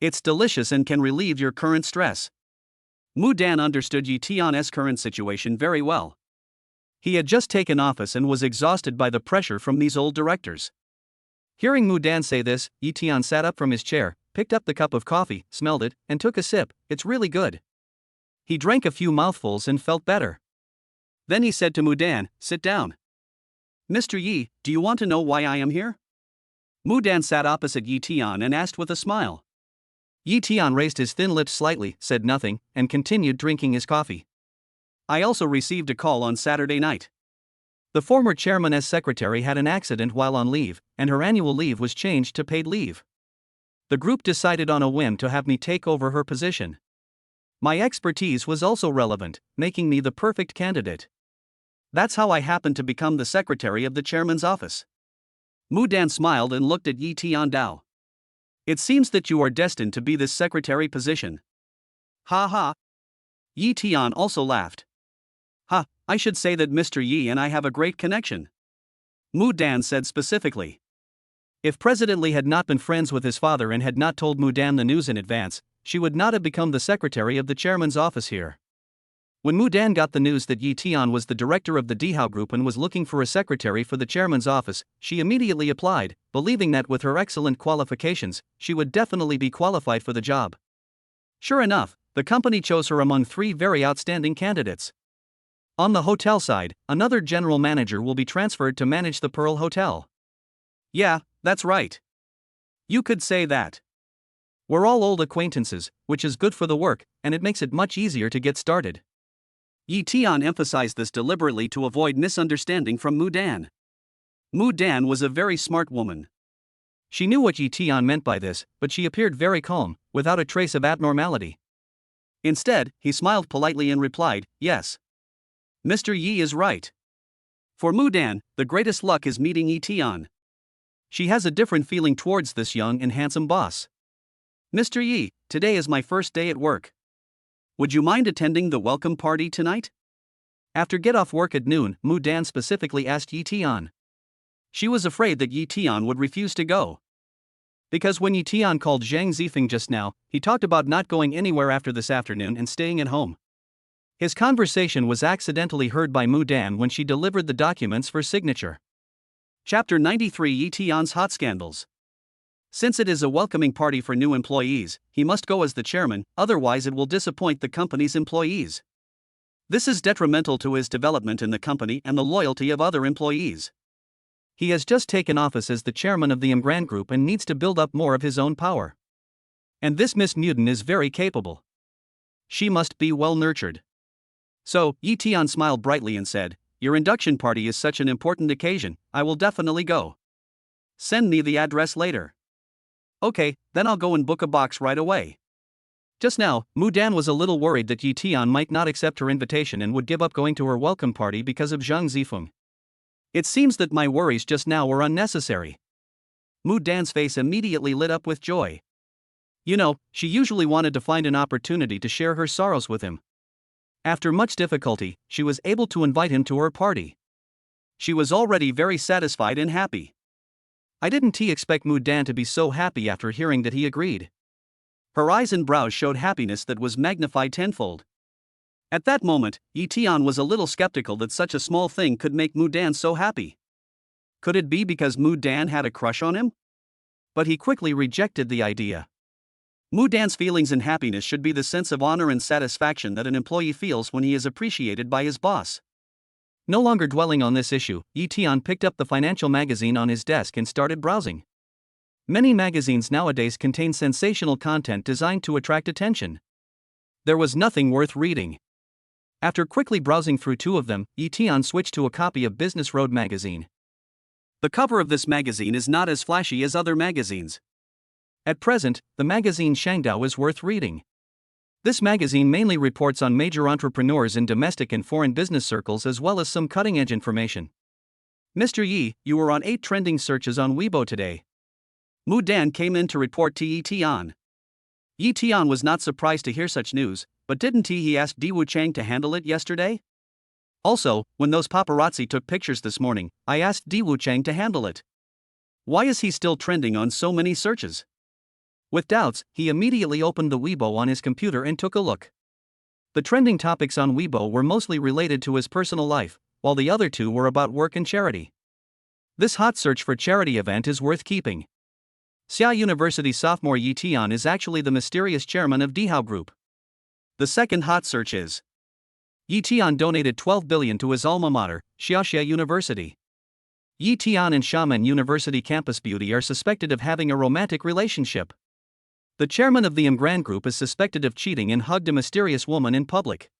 It's delicious and can relieve your current stress." Mudan understood Yi Tian's current situation very well. He had just taken office and was exhausted by the pressure from these old directors. Hearing Mudan say this, Yi Tian sat up from his chair, picked up the cup of coffee, smelled it, and took a sip. "It's really good." He drank a few mouthfuls and felt better. Then he said to Mudan, "Sit down." "Mr. Yi, do you want to know why I am here?" Mudan sat opposite Yi Tian and asked with a smile. Yi Tian raised his thin lips slightly, said nothing, and continued drinking his coffee. "I also received a call on Saturday night. The former chairman's secretary had an accident while on leave, and her annual leave was changed to paid leave. The group decided on a whim to have me take over her position. My expertise was also relevant, making me the perfect candidate. That's how I happened to become the secretary of the chairman's office." Mudan smiled and looked at Yi Tian Dao. "It seems that you are destined to be this secretary position." "Ha ha." Yi Tian also laughed. "Ha, I should say that Mr. Yi and I have a great connection," Mudan said specifically. If President Li had not been friends with his father and had not told Mudan the news in advance, she would not have become the secretary of the chairman's office here. When Mudan got the news that Yi Tian was the director of the Dihao Group and was looking for a secretary for the chairman's office, she immediately applied, believing that with her excellent qualifications, she would definitely be qualified for the job. Sure enough, the company chose her among 3 very outstanding candidates. On the hotel side, another general manager will be transferred to manage the Pearl Hotel. Yeah, that's right. You could say that. We're all old acquaintances, which is good for the work, and it makes it much easier to get started. Yi Tian emphasized this deliberately to avoid misunderstanding from Mudan. Mudan was a very smart woman. She knew what Yi Tian meant by this, but she appeared very calm, without a trace of abnormality. Instead, he smiled politely and replied, "Yes. Mr. Yi is right. For Mudan, the greatest luck is meeting Yi Tian. She has a different feeling towards this young and handsome boss. Mr. Yi, today is my first day at work. Would you mind attending the welcome party tonight?" After get off work at noon, Mudan specifically asked Yi Tian. She was afraid that Yi Tian would refuse to go. Because when Yi Tian called Zhang Zifeng just now, he talked about not going anywhere after this afternoon and staying at home. His conversation was accidentally heard by Mudan when she delivered the documents for signature. Chapter 93: Yi Tian's Hot Scandals. Since it is a welcoming party for new employees, he must go as the chairman, otherwise it will disappoint the company's employees. This is detrimental to his development in the company and the loyalty of other employees. He has just taken office as the chairman of the Imgran Group and needs to build up more of his own power. And this Miss Mudan is very capable. She must be well nurtured. So, Yi Tian smiled brightly and said, "Your induction party is such an important occasion, I will definitely go. Send me the address later." "Okay, then I'll go and book a box right away." Just now, Mudan was a little worried that Yi Tian might not accept her invitation and would give up going to her welcome party because of Zhang Zifeng. "It seems that my worries just now were unnecessary." Mudan's face immediately lit up with joy. You know, she usually wanted to find an opportunity to share her sorrows with him. After much difficulty, she was able to invite him to her party. She was already very satisfied and happy. I didn't expect Mudan to be so happy after hearing that he agreed. Her eyes and brows showed happiness that was magnified tenfold. At that moment, Yi Tian was a little skeptical that such a small thing could make Mudan so happy. Could it be because Mudan had a crush on him? But he quickly rejected the idea. Mudan's feelings and happiness should be the sense of honor and satisfaction that an employee feels when he is appreciated by his boss. No longer dwelling on this issue, Yi Tian picked up the financial magazine on his desk and started browsing. Many magazines nowadays contain sensational content designed to attract attention. There was nothing worth reading. After quickly browsing through 2 of them, Yi Tian switched to a copy of Business Road magazine. The cover of this magazine is not as flashy as other magazines. At present, the magazine Shangdao is worth reading. This magazine mainly reports on major entrepreneurs in domestic and foreign business circles as well as some cutting-edge information. Mr. Yi, you were on 8 trending searches on Weibo today. Mudan came in to report to Yi Tian. Yi Tian was not surprised to hear such news, but didn't he ask Diwu Chang to handle it yesterday? Also, when those paparazzi took pictures this morning, I asked Diwu Chang to handle it. Why is he still trending on so many searches? With doubts, he immediately opened the Weibo on his computer and took a look. The trending topics on Weibo were mostly related to his personal life, while the other 2 were about work and charity. This hot search for charity event is worth keeping. Xia University sophomore Yi Tian is actually the mysterious chairman of Dihao Group. The second hot search is Yi Tian donated 12 billion to his alma mater, Xiaoxia University. Yi Tian and Xiamen University campus beauty are suspected of having a romantic relationship. The chairman of the Emgrand Group is suspected of cheating and hugged a mysterious woman in public.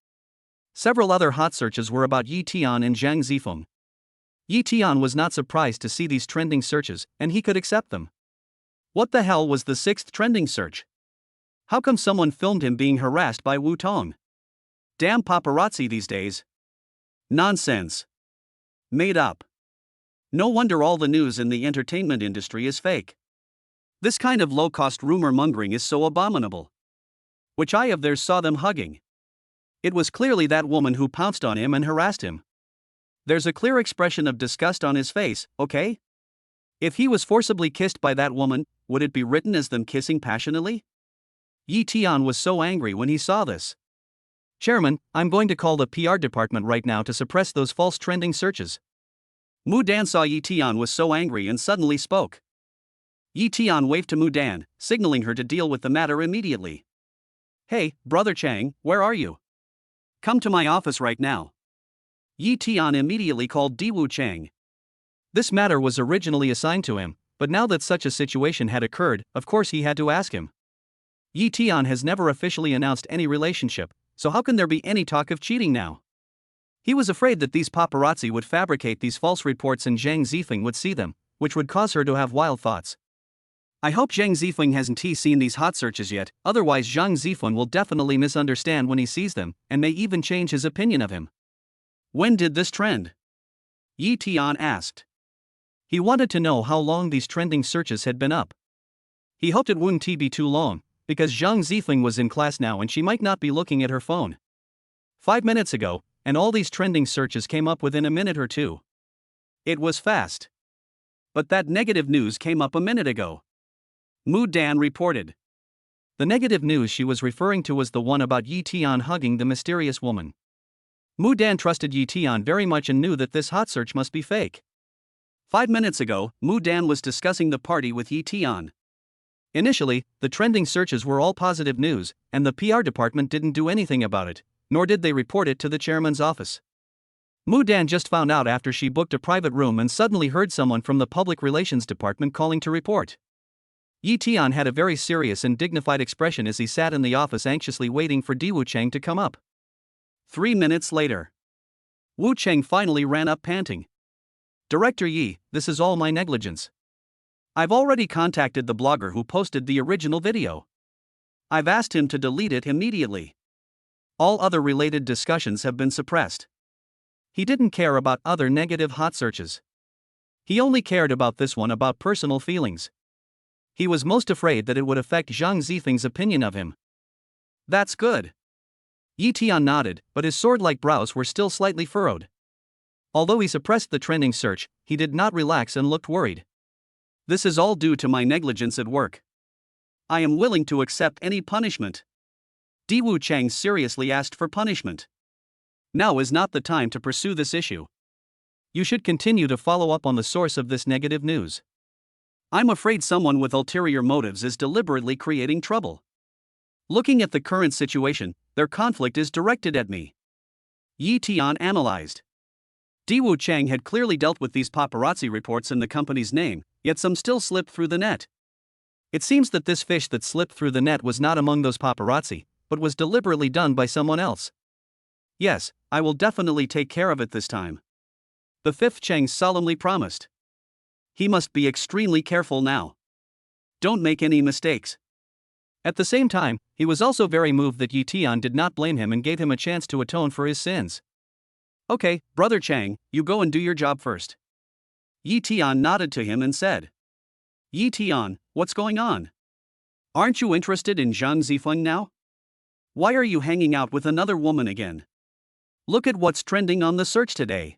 Several other hot searches were about Yi Tian and Zhang Zifeng. Yi Tian was not surprised to see these trending searches, and he could accept them. What the hell was the 6th trending search? How come someone filmed him being harassed by Wu Tong? Damn paparazzi these days. Nonsense. Made up. No wonder all the news in the entertainment industry is fake. This kind of low-cost rumor-mongering is so abominable. Which eye of theirs saw them hugging? It was clearly that woman who pounced on him and harassed him. There's a clear expression of disgust on his face, okay? If he was forcibly kissed by that woman, would it be written as them kissing passionately? Yi Tian was so angry when he saw this. Chairman, I'm going to call the PR department right now to suppress those false trending searches. Mudan saw Yi Tian was so angry and suddenly spoke. Yi Tian waved to Mudan, signaling her to deal with the matter immediately. Hey, Brother Chang, where are you? Come to my office right now. Yi Tian immediately called Diwu Chang. This matter was originally assigned to him, but now that such a situation had occurred, of course he had to ask him. Yi Tian has never officially announced any relationship, so how can there be any talk of cheating now? He was afraid that these paparazzi would fabricate these false reports and Zhang Zifeng would see them, which would cause her to have wild thoughts. I hope Zhang Zifeng hasn't seen these hot searches yet, otherwise Zhang Zifeng will definitely misunderstand when he sees them, and may even change his opinion of him. When did this trend? Yi Tian asked. He wanted to know how long these trending searches had been up. He hoped it wouldn't be too long, because Zhang Zifeng was in class now and she might not be looking at her phone. 5 minutes ago, and all these trending searches came up within a minute or two. It was fast. But that negative news came up a minute ago. Mudan reported. The negative news she was referring to was the one about Yi Tian hugging the mysterious woman. Mudan trusted Yi Tian very much and knew that this hot search must be fake. 5 minutes ago, Mudan was discussing the party with Yi Tian. Initially, the trending searches were all positive news, and the PR department didn't do anything about it, nor did they report it to the chairman's office. Mudan just found out after she booked a private room and suddenly heard someone from the public relations department calling to report. Yi Tian had a very serious and dignified expression as he sat in the office anxiously waiting for Diwu Chang to come up. 3 minutes later, Wu Cheng finally ran up panting. Director Yi, this is all my negligence. I've already contacted the blogger who posted the original video. I've asked him to delete it immediately. All other related discussions have been suppressed. He didn't care about other negative hot searches. He only cared about this one about personal feelings. He was most afraid that it would affect Zhang Zifeng's opinion of him. That's good. Yi Tian nodded, but his sword-like brows were still slightly furrowed. Although he suppressed the trending search, he did not relax and looked worried. This is all due to my negligence at work. I am willing to accept any punishment. Diwu Chang seriously asked for punishment. Now is not the time to pursue this issue. You should continue to follow up on the source of this negative news. I'm afraid someone with ulterior motives is deliberately creating trouble. Looking at the current situation, their conflict is directed at me. Yi Tian analyzed. Diwu Chang had clearly dealt with these paparazzi reports in the company's name, yet some still slipped through the net. It seems that this fish that slipped through the net was not among those paparazzi, but was deliberately done by someone else. Yes, I will definitely take care of it this time. The fifth Chang solemnly promised. He must be extremely careful now. Don't make any mistakes. At the same time, he was also very moved that Yi Tian did not blame him and gave him a chance to atone for his sins. Okay, Brother Chang, you go and do your job first. Yi Tian nodded to him and said. Yi Tian, what's going on? Aren't you interested in Zhang Zifeng now? Why are you hanging out with another woman again? Look at what's trending on the search today.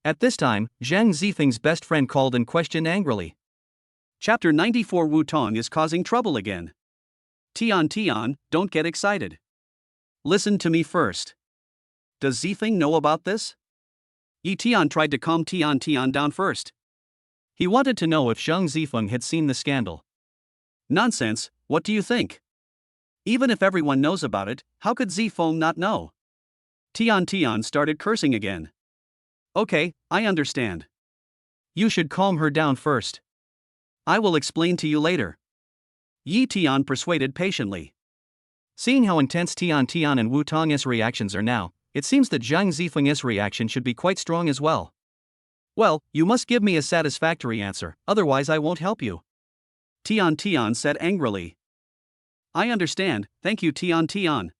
At this time, Zhang Zifeng's best friend called and questioned angrily. Chapter 94 Wu Tong is causing trouble again. Tian, don't get excited. Listen to me first. Does Zifeng know about this? Yi Tian tried to calm Tian down first. He wanted to know if Zhang Zifeng had seen the scandal. Nonsense, what do you think? Even if everyone knows about it, how could Zifeng not know? Tian started cursing again. Okay, I understand. You should calm her down first. I will explain to you later. Yi Tian persuaded patiently. Seeing how intense Tian and Wu Tong's reactions are now, it seems that Zhang Zifeng's reaction should be quite strong as well. Well, you must give me a satisfactory answer, otherwise I won't help you. Tian said angrily. I understand, thank you Tian.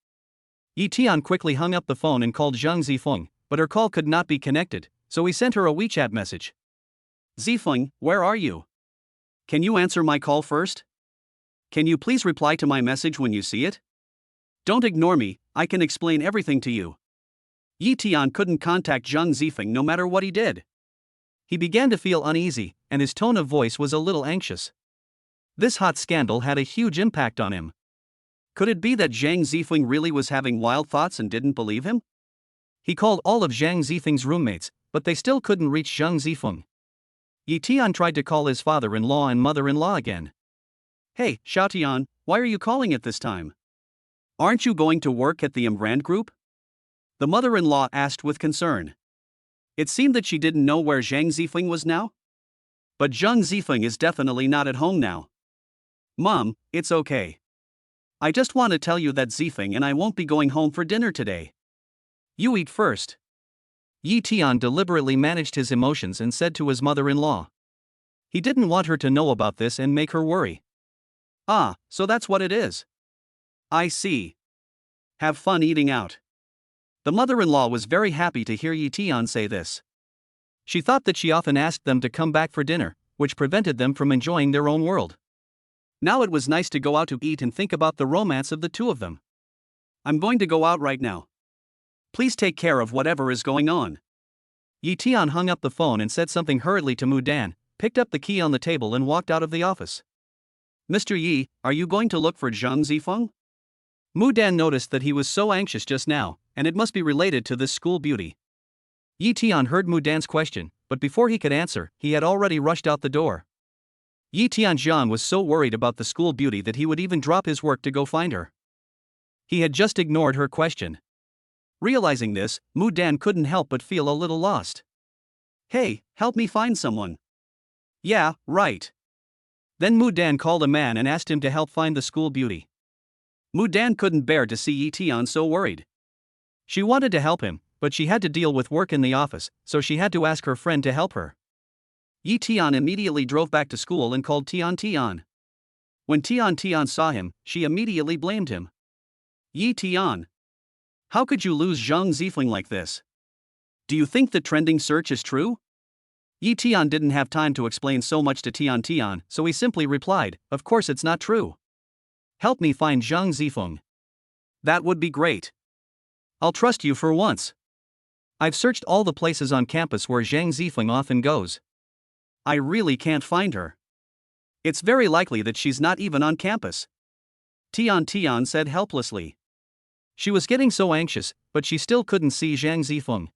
Yi Tian quickly hung up the phone and called Zhang Zifeng, but her call could not be connected, so he sent her a WeChat message. Zifeng, where are you? Can you answer my call first? Can you please reply to my message when you see it? Don't ignore me, I can explain everything to you. Yi Tian couldn't contact Zhang Zifeng no matter what he did. He began to feel uneasy, and his tone of voice was a little anxious. This hot scandal had a huge impact on him. Could it be that Zhang Zifeng really was having wild thoughts and didn't believe him? He called all of Zhang Zifeng's roommates, but they still couldn't reach Zhang Zifeng. Yi Tian tried to call his father-in-law and mother-in-law again. Hey, Xiaotian, why are you calling at this time? Aren't you going to work at the Imbrand Group? The mother-in-law asked with concern. It seemed that she didn't know where Zhang Zifeng was now. But Zhang Zifeng is definitely not at home now. Mom, it's okay. I just want to tell you that Zifeng and I won't be going home for dinner today. You eat first. Yi Tian deliberately managed his emotions and said to his mother-in-law. He didn't want her to know about this and make her worry. Ah, so that's what it is. I see. Have fun eating out. The mother-in-law was very happy to hear Yi Tian say this. She thought that she often asked them to come back for dinner, which prevented them from enjoying their own world. Now it was nice to go out to eat and think about the romance of the two of them. I'm going to go out right now. Please take care of whatever is going on. Yi Tian hung up the phone and said something hurriedly to Mudan, picked up the key on the table and walked out of the office. Mr. Yi, are you going to look for Zhang Zifeng? Mudan noticed that he was so anxious just now, and it must be related to this school beauty. Yi Tian heard Mudan's question, but before he could answer, he had already rushed out the door. Yi Tianjian was so worried about the school beauty that he would even drop his work to go find her. He had just ignored her question. Realizing this, Mudan couldn't help but feel a little lost. Hey, help me find someone. Yeah, right. Then Mudan called a man and asked him to help find the school beauty. Mudan couldn't bear to see Yi Tian so worried. She wanted to help him, but she had to deal with work in the office, so she had to ask her friend to help her. Yi Tian immediately drove back to school and called Tian. When Tian saw him, she immediately blamed him. Yi Tian. How could you lose Zhang Zifeng like this? Do you think the trending search is true? Yi Tian didn't have time to explain so much to Tian, so he simply replied, of course it's not true. Help me find Zhang Zifeng. That would be great. I'll trust you for once. I've searched all the places on campus where Zhang Zifeng often goes. I really can't find her. It's very likely that she's not even on campus. Tian said helplessly. She was getting so anxious, but she still couldn't see Zhang Zifeng.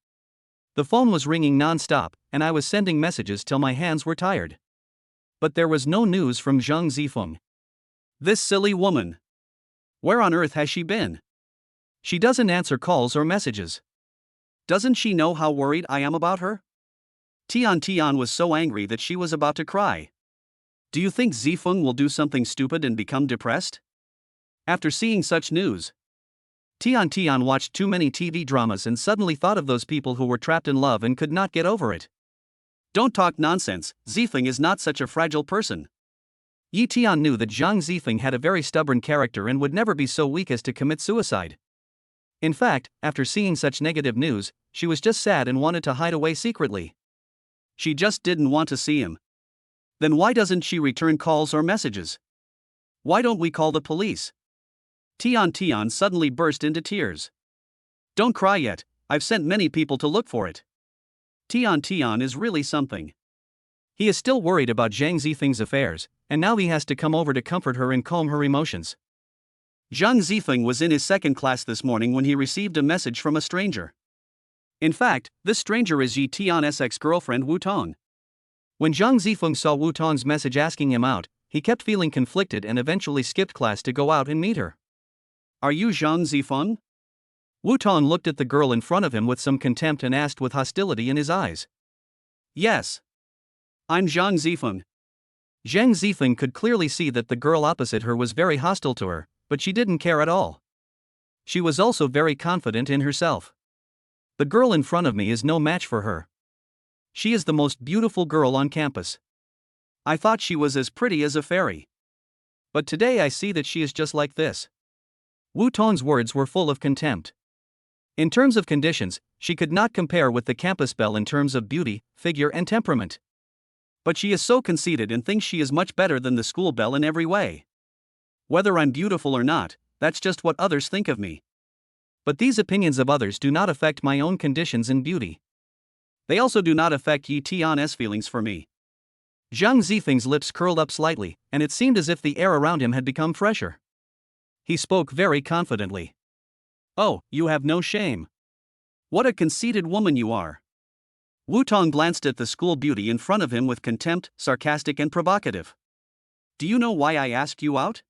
The phone was ringing non-stop, and I was sending messages till my hands were tired. But there was no news from Zhang Zifeng. This silly woman. Where on earth has she been? She doesn't answer calls or messages. Doesn't she know how worried I am about her? Tian was so angry that she was about to cry. Do you think Zifeng will do something stupid and become depressed? After seeing such news, Tian watched too many TV dramas and suddenly thought of those people who were trapped in love and could not get over it. Don't talk nonsense, Zifeng is not such a fragile person. Yi Tian knew that Zhang Zifeng had a very stubborn character and would never be so weak as to commit suicide. In fact, after seeing such negative news, she was just sad and wanted to hide away secretly. She just didn't want to see him. Then why doesn't she return calls or messages? Why don't we call the police? Tian suddenly burst into tears. Don't cry yet, I've sent many people to look for it. Tian is really something. He is still worried about Zhang Zifeng's affairs, and now he has to come over to comfort her and calm her emotions. Zhang Zifeng was in his second class this morning when he received a message from a stranger. In fact, this stranger is Yi Tian's ex-girlfriend Wu Tong. When Zhang Zifeng saw Wu Tong's message asking him out, he kept feeling conflicted and eventually skipped class to go out and meet her. Are you Zhang Zifeng? Wu Tong looked at the girl in front of him with some contempt and asked with hostility in his eyes. Yes. I'm Zhang Zifeng. Zhang Zifeng could clearly see that the girl opposite her was very hostile to her, but she didn't care at all. She was also very confident in herself. The girl in front of me is no match for her. She is the most beautiful girl on campus. I thought she was as pretty as a fairy. But today I see that she is just like this. Wu Tong's words were full of contempt. In terms of conditions, she could not compare with the campus belle in terms of beauty, figure and temperament. But she is so conceited and thinks she is much better than the school belle in every way. Whether I'm beautiful or not, that's just what others think of me. But these opinions of others do not affect my own conditions in beauty. They also do not affect Yi Tian's feelings for me. Zhang Zifeng's lips curled up slightly, and it seemed as if the air around him had become fresher. He spoke very confidently. Oh, you have no shame. What a conceited woman you are. Wu Tong glanced at the school beauty in front of him with contempt, sarcastic and provocative. Do you know why I asked you out?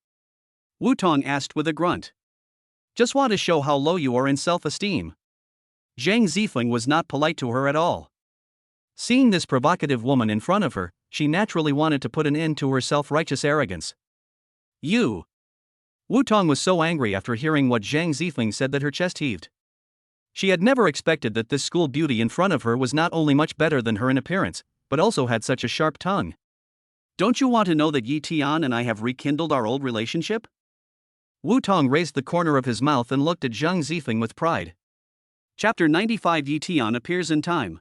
Wu Tong asked with a grunt. Just want to show how low you are in self-esteem. Zhang Zifeng was not polite to her at all. Seeing this provocative woman in front of her, she naturally wanted to put an end to her self-righteous arrogance. You! Wu Tong was so angry after hearing what Zhang Zifeng said that her chest heaved. She had never expected that this school beauty in front of her was not only much better than her in appearance, but also had such a sharp tongue. Don't you want to know that Yi Tian and I have rekindled our old relationship? Wu Tong raised the corner of his mouth and looked at Zhang Zifeng with pride. Chapter 95 Yi Tian appears in time.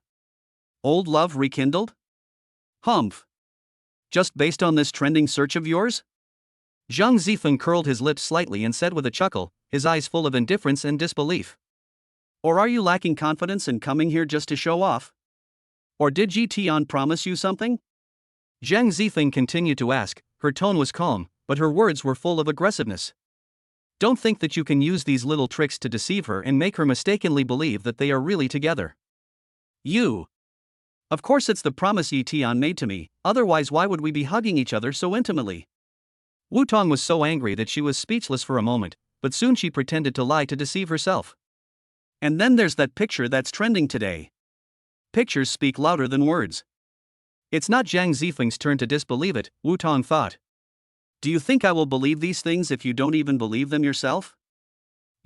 Old love rekindled? Humph. Just based on this trending search of yours? Zhang Zifeng curled his lips slightly and said with a chuckle, his eyes full of indifference and disbelief. Or are you lacking confidence and coming here just to show off? Or did Yi Tian promise you something? Zhang Zifeng continued to ask, her tone was calm, but her words were full of aggressiveness. Don't think that you can use these little tricks to deceive her and make her mistakenly believe that they are really together. You! Of course it's the promise Yi Tian made to me, otherwise why would we be hugging each other so intimately? Wu Tong was so angry that she was speechless for a moment, but soon she pretended to lie to deceive herself. And then there's that picture that's trending today. Pictures speak louder than words. It's not Zhang Zifeng's turn to disbelieve it, Wu Tong thought. Do you think I will believe these things if you don't even believe them yourself?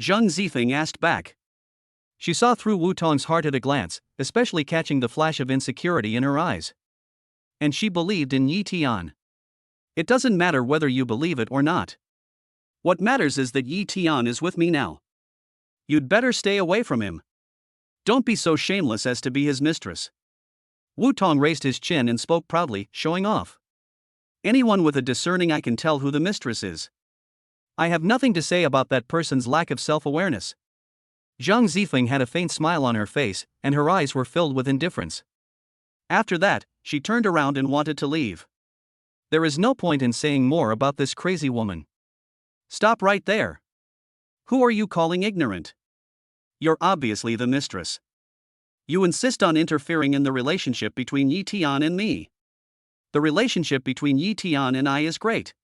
Zhang Zifeng asked back. She saw through Wu Tong's heart at a glance, especially catching the flash of insecurity in her eyes. And she believed in Yi Tian. It doesn't matter whether you believe it or not. What matters is that Yi Tian is with me now. You'd better stay away from him. Don't be so shameless as to be his mistress. Wu Tong raised his chin and spoke proudly, showing off. Anyone with a discerning eye can tell who the mistress is. I have nothing to say about that person's lack of self-awareness. Zhang Zifeng had a faint smile on her face, and her eyes were filled with indifference. After that, she turned around and wanted to leave. There is no point in saying more about this crazy woman. Stop right there. Who are you calling ignorant? You're obviously the mistress. You insist on interfering in the relationship between Yi Tian and me. The relationship between Yi Tian and I is great.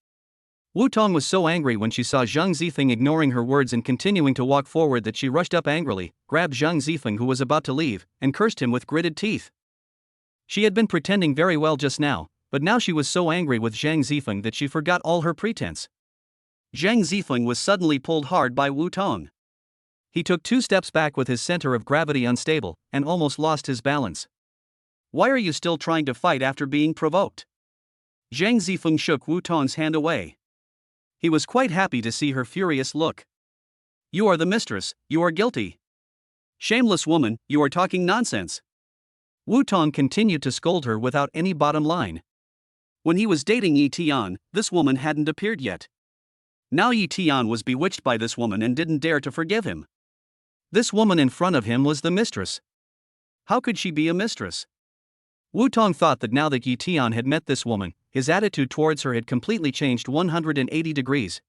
Wu Tong was so angry when she saw Zhang Zifeng ignoring her words and continuing to walk forward that she rushed up angrily, grabbed Zhang Zifeng who was about to leave, and cursed him with gritted teeth. She had been pretending very well just now, but now she was so angry with Zhang Zifeng that she forgot all her pretense. Zhang Zifeng was suddenly pulled hard by Wu Tong. He took 2 steps back with his center of gravity unstable, and almost lost his balance. Why are you still trying to fight after being provoked? Zhang Zifeng shook Wu Tong's hand away. He was quite happy to see her furious look. You are the mistress, you are guilty. Shameless woman, you are talking nonsense. Wu Tong continued to scold her without any bottom line. When he was dating Yi Tian, this woman hadn't appeared yet. Now Yi Tian was bewitched by this woman and didn't dare to forgive him. This woman in front of him was the mistress. How could she be a mistress? Wu Tong thought that now that Yi Tian had met this woman, his attitude towards her had completely changed 180 degrees.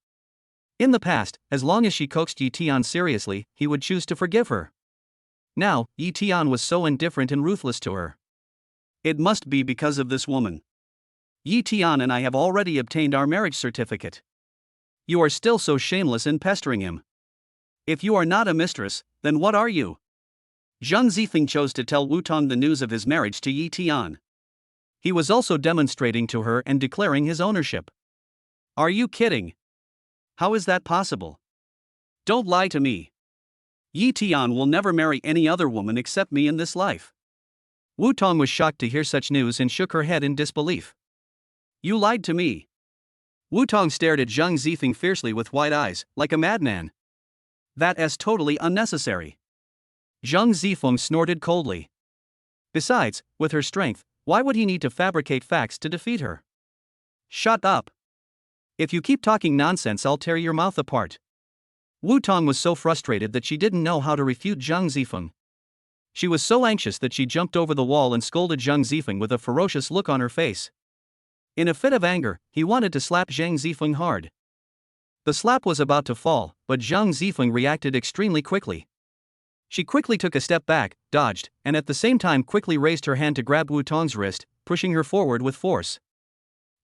In the past, as long as she coaxed Yi Tian seriously, he would choose to forgive her. Now, Yi Tian was so indifferent and ruthless to her. It must be because of this woman. Yi Tian and I have already obtained our marriage certificate. You are still so shameless in pestering him. If you are not a mistress, then what are you? Zhang Zifeng chose to tell Wu Tong the news of his marriage to Yi Tian. He was also demonstrating to her and declaring his ownership. Are you kidding? How is that possible? Don't lie to me. Yi Tian will never marry any other woman except me in this life. Wu Tong was shocked to hear such news and shook her head in disbelief. You lied to me. Wu Tong stared at Zhang Zifeng fiercely with wide eyes, like a madman. That is totally unnecessary. Zhang Zifeng snorted coldly. Besides, with her strength, why would he need to fabricate facts to defeat her? Shut up. If you keep talking nonsense, I'll tear your mouth apart. Wu Tong was so frustrated that she didn't know how to refute Zhang Zifeng. She was so anxious that she jumped over the wall and scolded Zhang Zifeng with a ferocious look on her face. In a fit of anger, he wanted to slap Zhang Zifeng hard. The slap was about to fall, but Zhang Zifeng reacted extremely quickly. She quickly took a step back, dodged, and at the same time quickly raised her hand to grab Wu Tong's wrist, pushing her forward with force.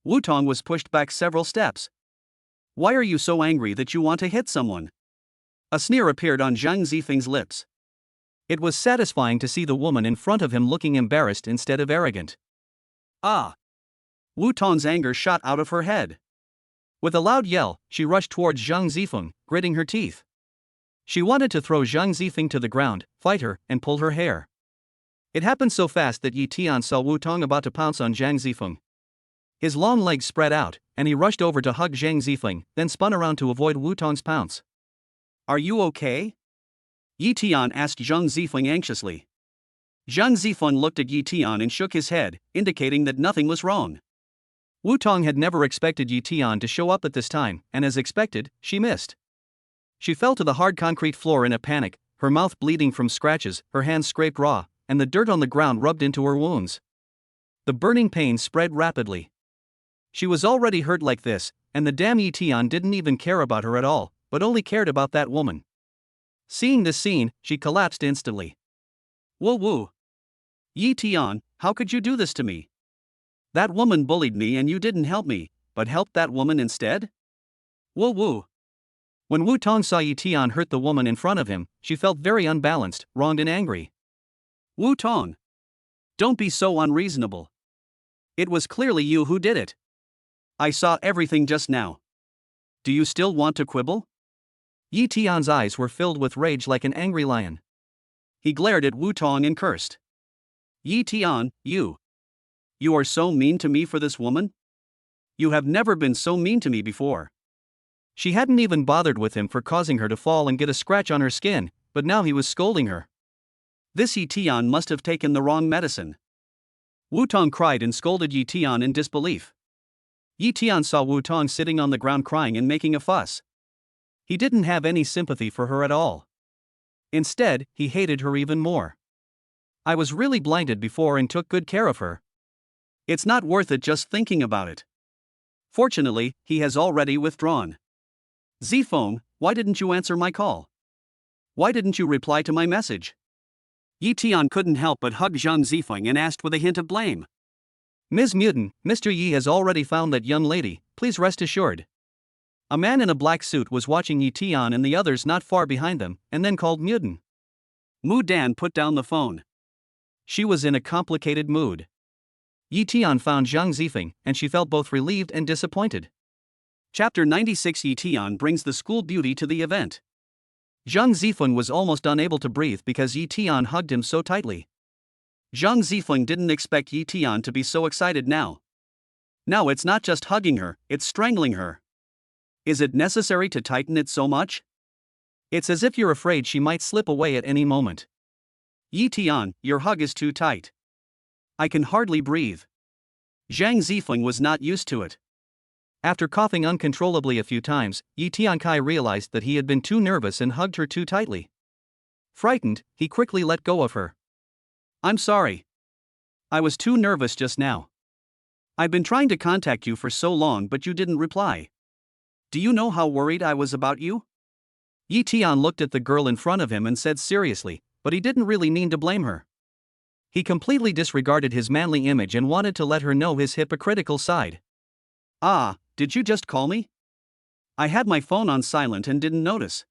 Wu Tong was pushed back several steps. Why are you so angry that you want to hit someone? A sneer appeared on Zhang Zifeng's lips. It was satisfying to see the woman in front of him looking embarrassed instead of arrogant. Ah! Wu Tong's anger shot out of her head. With a loud yell, she rushed towards Zhang Zifeng, gritting her teeth. She wanted to throw Zhang Zifeng to the ground, fight her, and pull her hair. It happened so fast that Yi Tian saw Wu Tong about to pounce on Zhang Zifeng. His long legs spread out, and he rushed over to hug Zhang Zifeng, then spun around to avoid Wu Tong's pounce. Are you okay? Yi Tian asked Zhang Zifeng anxiously. Zhang Zifeng looked at Yi Tian and shook his head, indicating that nothing was wrong. Wu Tong had never expected Yi Tian to show up at this time, and as expected, she missed. She fell to the hard concrete floor in a panic, her mouth bleeding from scratches, her hands scraped raw, and the dirt on the ground rubbed into her wounds. The burning pain spread rapidly. She was already hurt like this, and the damn Yi Tian didn't even care about her at all, but only cared about that woman. Seeing this scene, she collapsed instantly. Woo! Yi Tian, how could you do this to me? That woman bullied me and you didn't help me, but helped that woman instead? Woo! When Wu Tong saw Yi Tian hurt the woman in front of him, she felt very unbalanced, wronged and angry. Wu Tong! Don't be so unreasonable. It was clearly you who did it. I saw everything just now. Do you still want to quibble? Yi Tian's eyes were filled with rage like an angry lion. He glared at Wu Tong and cursed. Yi Tian, you are so mean to me for this woman? You have never been so mean to me before. She hadn't even bothered with him for causing her to fall and get a scratch on her skin, but now he was scolding her. This Yi Tian must have taken the wrong medicine. Wu Tong cried and scolded Yi Tian in disbelief. Yi Tian saw Wu Tong sitting on the ground crying and making a fuss. He didn't have any sympathy for her at all. Instead, he hated her even more. I was really blinded before and took good care of her. It's not worth it just thinking about it. Fortunately, he has already withdrawn. Zifeng, why didn't you answer my call? Why didn't you reply to my message? Yi Tian couldn't help but hug Zhang Zifeng and asked with a hint of blame. Ms. Mudan, Mr. Yi has already found that young lady, please rest assured. A man in a black suit was watching Yi Tian and the others not far behind them, and then called Mudan. Mudan put down the phone. She was in a complicated mood. Yi Tian found Zhang Zifeng, and she felt both relieved and disappointed. Chapter 96. Yi Tian brings the school beauty to the event. Zhang Zifeng was almost unable to breathe because Yi Tian hugged him so tightly. Zhang Zifeng didn't expect Yi Tian to be so excited now. Now it's not just hugging her, it's strangling her. Is it necessary to tighten it so much? It's as if you're afraid she might slip away at any moment. Yi Tian, your hug is too tight. I can hardly breathe. Zhang Zifeng was not used to it. After coughing uncontrollably a few times, Yi Tiankai realized that he had been too nervous and hugged her too tightly. Frightened, he quickly let go of her. I'm sorry. I was too nervous just now. I've been trying to contact you for so long but you didn't reply. Do you know how worried I was about you? Yi Tian looked at the girl in front of him and said seriously, but he didn't really mean to blame her. He completely disregarded his manly image and wanted to let her know his hypocritical side. Ah, did you just call me? I had my phone on silent and didn't notice.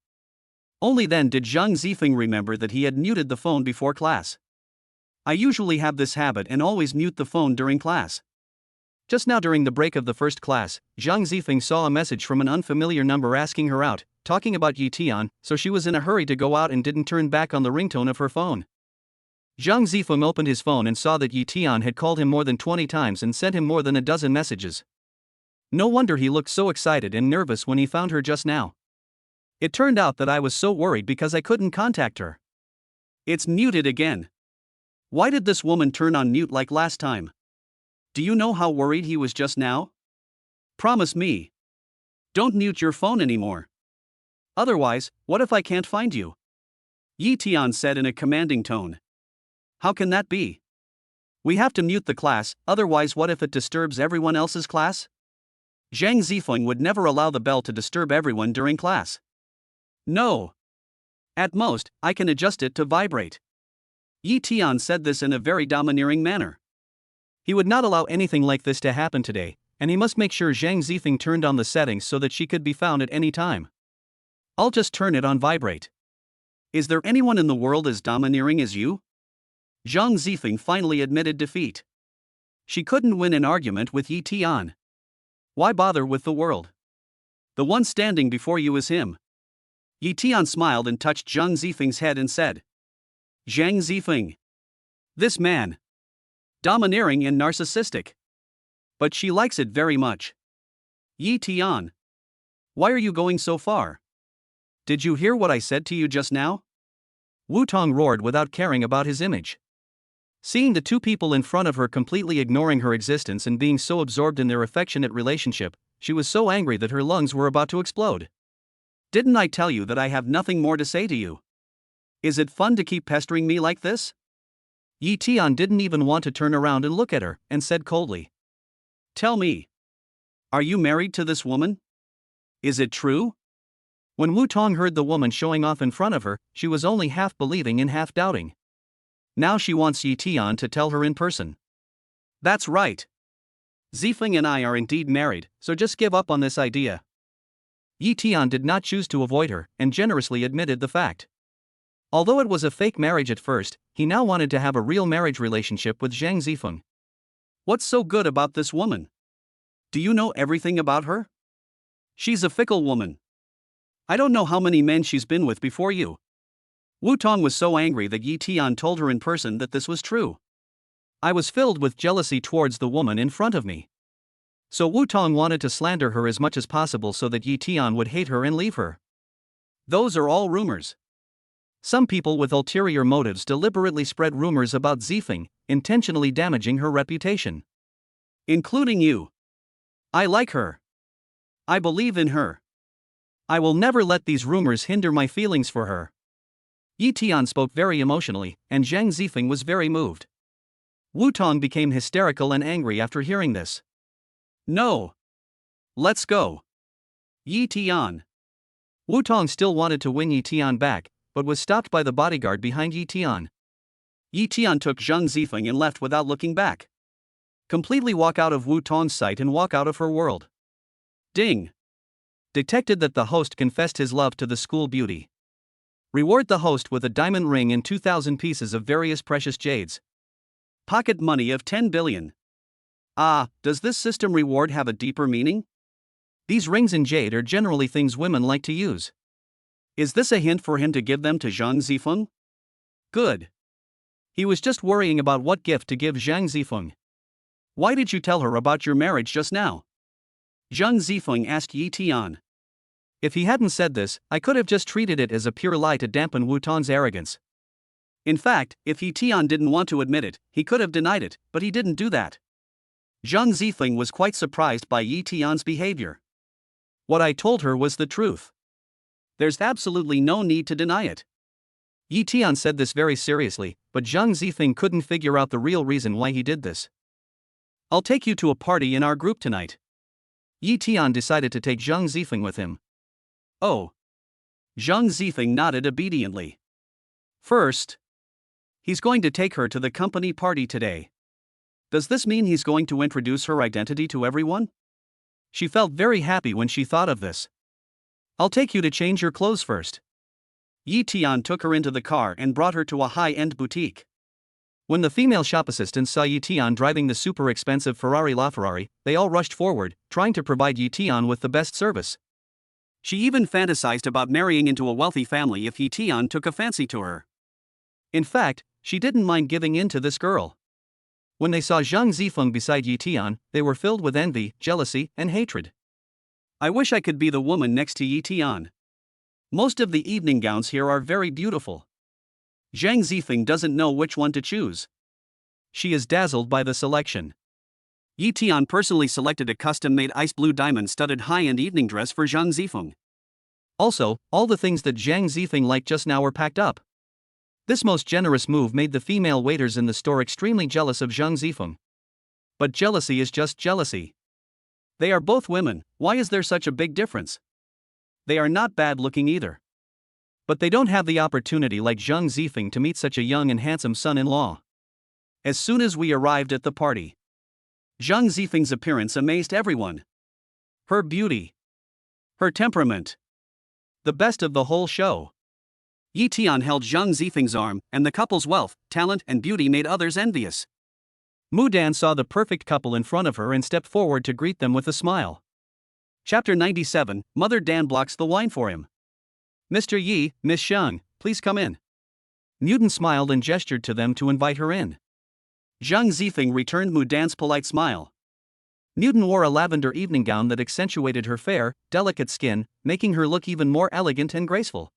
Only then did Zhang Zifeng remember that he had muted the phone before class. I usually have this habit and always mute the phone during class. Just now during the break of the first class, Zhang Zifeng saw a message from an unfamiliar number asking her out, talking about Yi Tian, so she was in a hurry to go out and didn't turn back on the ringtone of her phone. Zhang Zifeng opened his phone and saw that Yi Tian had called him more than 20 times and sent him more than a dozen messages. No wonder he looked so excited and nervous when he found her just now. It turned out that I was so worried because I couldn't contact her. It's muted again. Why did this woman turn on mute like last time? Do you know how worried he was just now? Promise me. Don't mute your phone anymore. Otherwise, what if I can't find you? Yi Tian said in a commanding tone. How can that be? We have to mute the class, otherwise what if it disturbs everyone else's class? Zhang Zifeng would never allow the bell to disturb everyone during class. No. At most, I can adjust it to vibrate. Yi Tian said this in a very domineering manner. He would not allow anything like this to happen today, and he must make sure Zhang Zifeng turned on the settings so that she could be found at any time. I'll just turn it on vibrate. Is there anyone in the world as domineering as you? Zhang Zifeng finally admitted defeat. She couldn't win an argument with Yi Tian. Why bother with the world? The one standing before you is him. Yi Tian smiled and touched Zhang Zifeng's head and said, Zhang Zifeng. This man. Domineering and narcissistic. But she likes it very much. Yi Tian. Why are you going so far? Did you hear what I said to you just now? Wu Tong roared without caring about his image. Seeing the two people in front of her completely ignoring her existence and being so absorbed in their affectionate relationship, she was so angry that her lungs were about to explode. Didn't I tell you that I have nothing more to say to you? Is it fun to keep pestering me like this? Yi Tian didn't even want to turn around and look at her, and said coldly. Tell me. Are you married to this woman? Is it true? When Wu Tong heard the woman showing off in front of her, she was only half believing and half doubting. Now she wants Yi Tian to tell her in person. That's right. Zifeng and I are indeed married, so just give up on this idea. Yi Tian did not choose to avoid her, and generously admitted the fact. Although it was a fake marriage at first, he now wanted to have a real marriage relationship with Zhang Zifeng. What's so good about this woman? Do you know everything about her? She's a fickle woman. I don't know how many men she's been with before you. Wu Tong was so angry that Yi Tian told her in person that this was true. I was filled with jealousy towards the woman in front of me. So Wu Tong wanted to slander her as much as possible so that Yi Tian would hate her and leave her. Those are all rumors. Some people with ulterior motives deliberately spread rumors about Zifeng, intentionally damaging her reputation. Including you. I like her. I believe in her. I will never let these rumors hinder my feelings for her. Yi Tian spoke very emotionally, and Zhang Zifeng was very moved. Wu Tong became hysterical and angry after hearing this. No. Let's go. Yi Tian. Wu Tong still wanted to win Yi Tian back, but was stopped by the bodyguard behind Yi Tian. Yi Tian took Zhang Zifeng and left without looking back. Completely walk out of Wu Tong's sight and walk out of her world. Ding. Detected that the host confessed his love to the school beauty. Reward the host with a diamond ring and 2,000 pieces of various precious jades. Pocket money of 10 billion. Ah, does this system reward have a deeper meaning? These rings and jade are generally things women like to use. Is this a hint for him to give them to Zhang Zifeng? Good. He was just worrying about what gift to give Zhang Zifeng. Why did you tell her about your marriage just now? Zhang Zifeng asked Yi Tian. If he hadn't said this, I could have just treated it as a pure lie to dampen Wu Tan's arrogance. In fact, if Yi Tian didn't want to admit it, he could have denied it, but he didn't do that. Zhang Zifeng was quite surprised by Yi Tian's behavior. What I told her was the truth. There's absolutely no need to deny it. Yi Tian said this very seriously, but Zhang Zifeng couldn't figure out the real reason why he did this. I'll take you to a party in our group tonight. Yi Tian decided to take Zhang Zifeng with him. Oh. Zhang Zifeng nodded obediently. First, he's going to take her to the company party today. Does this mean he's going to introduce her identity to everyone? She felt very happy when she thought of this. I'll take you to change your clothes first. Yi Tian took her into the car and brought her to a high-end boutique. When the female shop assistants saw Yi Tian driving the super expensive Ferrari LaFerrari, they all rushed forward, trying to provide Yi Tian with the best service. She even fantasized about marrying into a wealthy family if Yi Tian took a fancy to her. In fact, she didn't mind giving in to this girl. When they saw Zhang Zifeng beside Yi Tian, they were filled with envy, jealousy, and hatred. I wish I could be the woman next to Yi Tian. Most of the evening gowns here are very beautiful. Zhang Zifeng doesn't know which one to choose. She is dazzled by the selection. Yi Tian personally selected a custom-made ice blue diamond-studded high-end evening dress for Zhang Zifeng. Also, all the things that Zhang Zifeng liked just now were packed up. This most generous move made the female waiters in the store extremely jealous of Zhang Zifeng. But jealousy is just jealousy. They are both women, why is there such a big difference? They are not bad-looking either. But they don't have the opportunity like Zhang Zifeng to meet such a young and handsome son-in-law. As soon as we arrived at the party, Zhang Zifeng's appearance amazed everyone. Her beauty. Her temperament. The best of the whole show. Yi Tian held Zhang Zifeng's arm, and the couple's wealth, talent, and beauty made others envious. Mudan saw the perfect couple in front of her and stepped forward to greet them with a smile. Chapter 97, Mother Dan blocks the wine for him. Mr. Yi, Miss Zhang, please come in. Mudan smiled and gestured to them to invite her in. Zhang Zifeng returned Mudan's polite smile. Mudan wore a lavender evening gown that accentuated her fair, delicate skin, making her look even more elegant and graceful.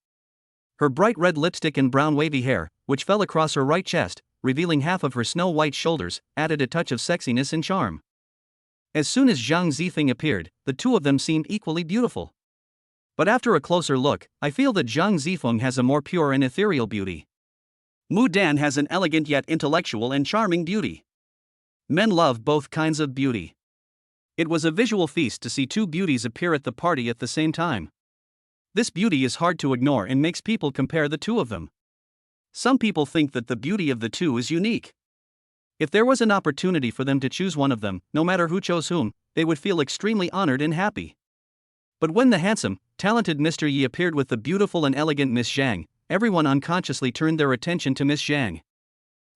Her bright red lipstick and brown wavy hair, which fell across her right chest, revealing half of her snow-white shoulders, added a touch of sexiness and charm. As soon as Zhang Zifeng appeared, the two of them seemed equally beautiful. But after a closer look, I feel that Zhang Zifeng has a more pure and ethereal beauty. Mudan has an elegant yet intellectual and charming beauty. Men love both kinds of beauty. It was a visual feast to see two beauties appear at the party at the same time. This beauty is hard to ignore and makes people compare the two of them. Some people think that the beauty of the two is unique. If there was an opportunity for them to choose one of them, no matter who chose whom, they would feel extremely honored and happy. But when the handsome, talented Mr. Yi appeared with the beautiful and elegant Miss Zhang, everyone unconsciously turned their attention to Miss Zhang.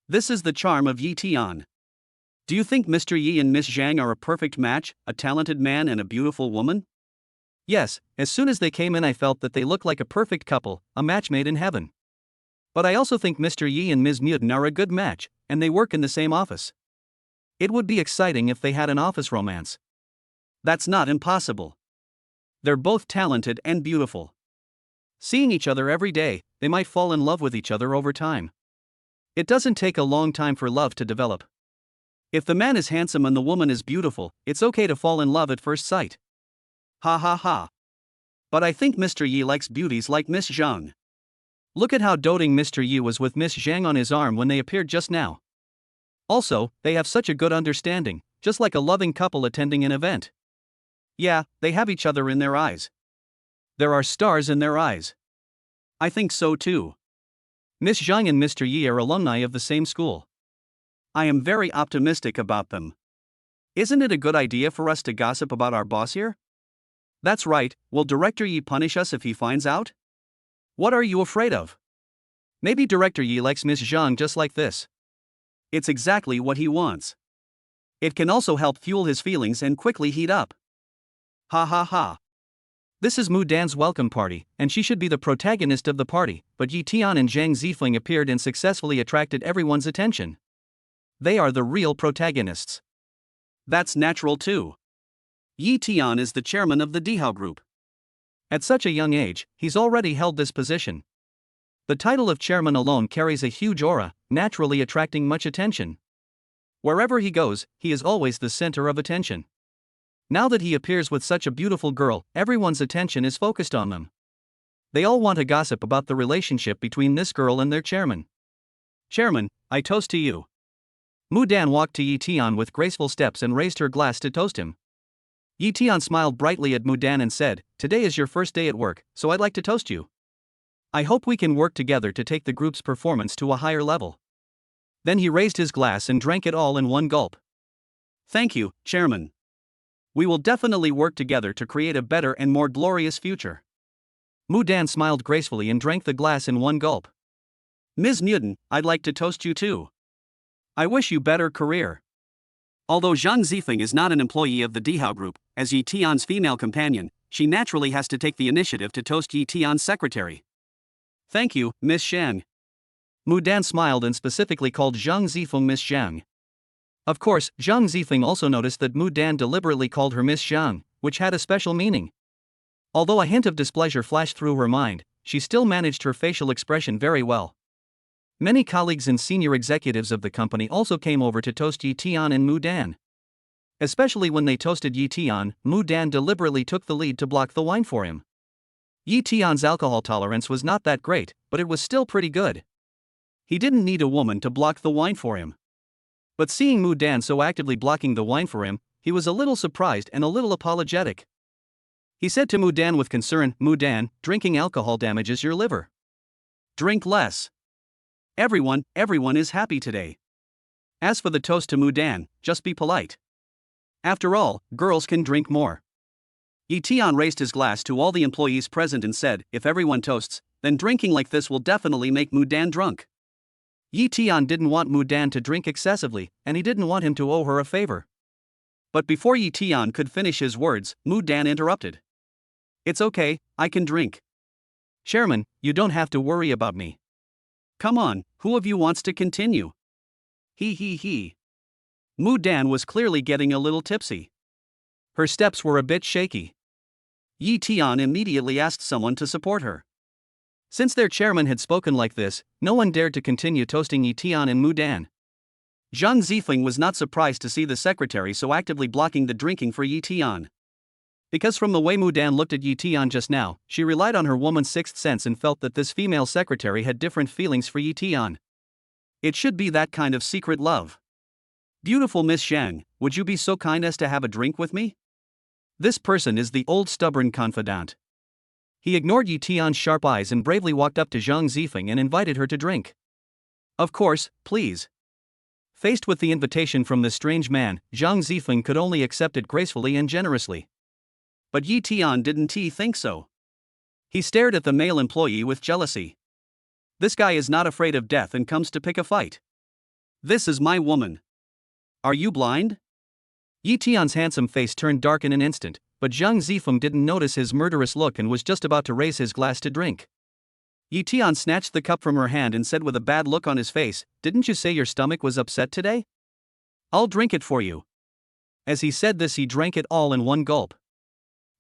This is the charm of Yi Tian. Do you think Mr. Yi and Miss Zhang are a perfect match, a talented man and a beautiful woman? Yes, as soon as they came in I felt that they looked like a perfect couple, a match made in heaven. But I also think Mr. Yi and Ms. Mudan are a good match, and they work in the same office. It would be exciting if they had an office romance. That's not impossible. They're both talented and beautiful. Seeing each other every day, they might fall in love with each other over time. It doesn't take a long time for love to develop. If the man is handsome and the woman is beautiful, it's okay to fall in love at first sight. Ha ha ha. But I think Mr. Yi likes beauties like Miss Zhang. Look at how doting Mr. Yi was with Miss Zhang on his arm when they appeared just now. Also, they have such a good understanding, just like a loving couple attending an event. Yeah, they have each other in their eyes. There are stars in their eyes. I think so too. Miss Zhang and Mr. Yi are alumni of the same school. I am very optimistic about them. Isn't it a good idea for us to gossip about our boss here? That's right, will Director Yi punish us if he finds out? What are you afraid of? Maybe Director Yi likes Miss Zhang just like this. It's exactly what he wants. It can also help fuel his feelings and quickly heat up. Ha ha ha. This is Mudan's welcome party, and she should be the protagonist of the party, but Yi Tian and Zhang Zifeng appeared and successfully attracted everyone's attention. They are the real protagonists. That's natural too. Yi Tian is the chairman of the Dihao Group. At such a young age, he's already held this position. The title of chairman alone carries a huge aura, naturally attracting much attention. Wherever he goes, he is always the center of attention. Now that he appears with such a beautiful girl, everyone's attention is focused on them. They all want to gossip about the relationship between this girl and their chairman. Chairman, I toast to you. Mudan walked to Yi Tian with graceful steps and raised her glass to toast him. Yi Tian smiled brightly at Mudan and said, "Today is your first day at work, so I'd like to toast you. I hope we can work together to take the group's performance to a higher level." Then he raised his glass and drank it all in one gulp. Thank you, Chairman. We will definitely work together to create a better and more glorious future. Mudan smiled gracefully and drank the glass in one gulp. Ms. Mudan, I'd like to toast you too. I wish you better career. Although Zhang Zifeng is not an employee of the Dihao Group, as Yi Tian's female companion, she naturally has to take the initiative to toast Yi Tian's secretary. Thank you, Miss Zhang. Mudan smiled and specifically called Zhang Zifeng Miss Zhang. Of course, Zhang Zifeng also noticed that Mudan deliberately called her Miss Zhang, which had a special meaning. Although a hint of displeasure flashed through her mind, she still managed her facial expression very well. Many colleagues and senior executives of the company also came over to toast Yi Tian and Mudan. Especially when they toasted Yi Tian, Mudan deliberately took the lead to block the wine for him. Yi Tian's alcohol tolerance was not that great, but it was still pretty good. He didn't need a woman to block the wine for him. But seeing Mudan so actively blocking the wine for him, he was a little surprised and a little apologetic. He said to Mudan with concern, "Mudan, drinking alcohol damages your liver. Drink less. Everyone is happy today. As for the toast to Mudan, just be polite. After all, girls can drink more." Yi Tian raised his glass to all the employees present and said, "If everyone toasts, then drinking like this will definitely make Mudan drunk." Yi Tian didn't want Mudan to drink excessively, and he didn't want him to owe her a favor. But before Yi Tian could finish his words, Mudan interrupted. "It's okay, I can drink. Chairman, you don't have to worry about me. Come on, who of you wants to continue?" He. Mudan was clearly getting a little tipsy. Her steps were a bit shaky. Yi Tian immediately asked someone to support her. Since their chairman had spoken like this, no one dared to continue toasting Yi Tian and Mudan. Zhang Zifeng was not surprised to see the secretary so actively blocking the drinking for Yi Tian. Because from the way Mudan looked at Yi Tian just now, she relied on her woman's sixth sense and felt that this female secretary had different feelings for Yi Tian. It should be that kind of secret love. "Beautiful Miss Zhang, would you be so kind as to have a drink with me?" This person is the old stubborn confidant. He ignored Yi Tian's sharp eyes and bravely walked up to Zhang Zifeng and invited her to drink. "Of course, please." Faced with the invitation from this strange man, Zhang Zifeng could only accept it gracefully and generously. But Yi Tian didn't think so. He stared at the male employee with jealousy. This guy is not afraid of death and comes to pick a fight. This is my woman. Are you blind? Yi Tian's handsome face turned dark in an instant, but Zhang Zifeng didn't notice his murderous look and was just about to raise his glass to drink. Yi Tian snatched the cup from her hand and said with a bad look on his face, "Didn't you say your stomach was upset today? I'll drink it for you." As he said this, he drank it all in one gulp.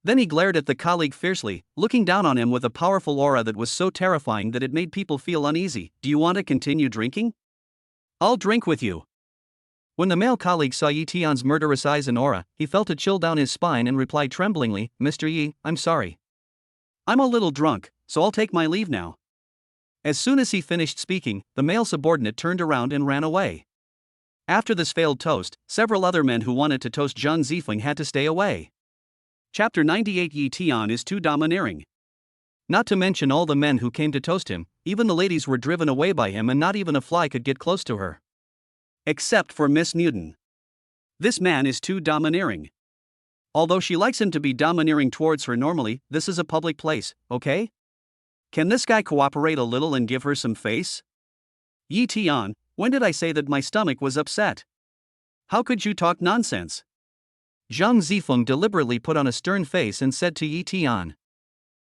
Then he glared at the colleague fiercely, looking down on him with a powerful aura that was so terrifying that it made people feel uneasy. "Do you want to continue drinking? I'll drink with you." When the male colleague saw Yi Tian's murderous eyes and aura, he felt a chill down his spine and replied tremblingly, "Mr. Yi, I'm sorry. I'm a little drunk, so I'll take my leave now." As soon as he finished speaking, the male subordinate turned around and ran away. After this failed toast, several other men who wanted to toast Zhang Zifeng had to stay away. Chapter 98. Yi Tian is too domineering. Not to mention all the men who came to toast him, even the ladies were driven away by him and not even a fly could get close to her. Except for Miss Mudan. This man is too domineering. Although she likes him to be domineering towards her normally, this is a public place, okay? Can this guy cooperate a little and give her some face? Yi Tian, when did I say that my stomach was upset? How could you talk nonsense? Zhang Zifeng deliberately put on a stern face and said to Yi Tian.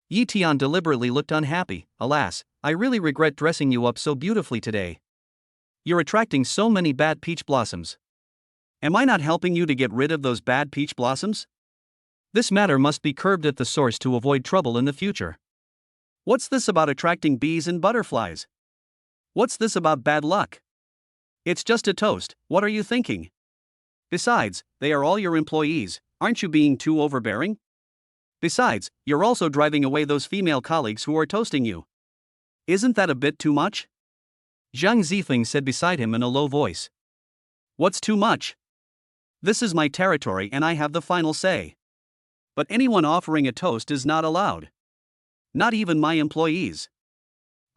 Yi Tian deliberately looked unhappy. "Alas, I really regret dressing you up so beautifully today. You're attracting so many bad peach blossoms. Am I not helping you to get rid of those bad peach blossoms? This matter must be curbed at the source to avoid trouble in the future. What's this about attracting bees and butterflies? What's this about bad luck? It's just a toast, what are you thinking? Besides, they are all your employees, aren't you being too overbearing? Besides, you're also driving away those female colleagues who are toasting you. Isn't that a bit too much? Zhang Zifeng said beside him in a low voice. What's too much? This is my territory and I have the final say. But anyone offering a toast is not allowed. Not even my employees.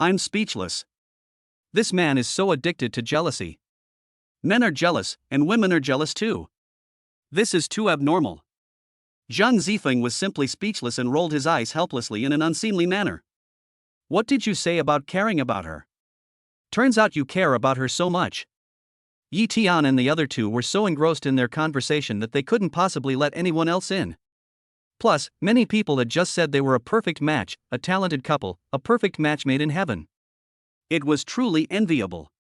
I'm speechless. This man is so addicted to jealousy. Men are jealous, and women are jealous too. This is too abnormal. Zhang Zifeng was simply speechless and rolled his eyes helplessly in an unseemly manner. What did you say about caring about her? Turns out you care about her so much. Yi Tian and the other two were so engrossed in their conversation that they couldn't possibly let anyone else in. Plus, many people had just said they were a perfect match, a talented couple, a perfect match made in heaven. It was truly enviable.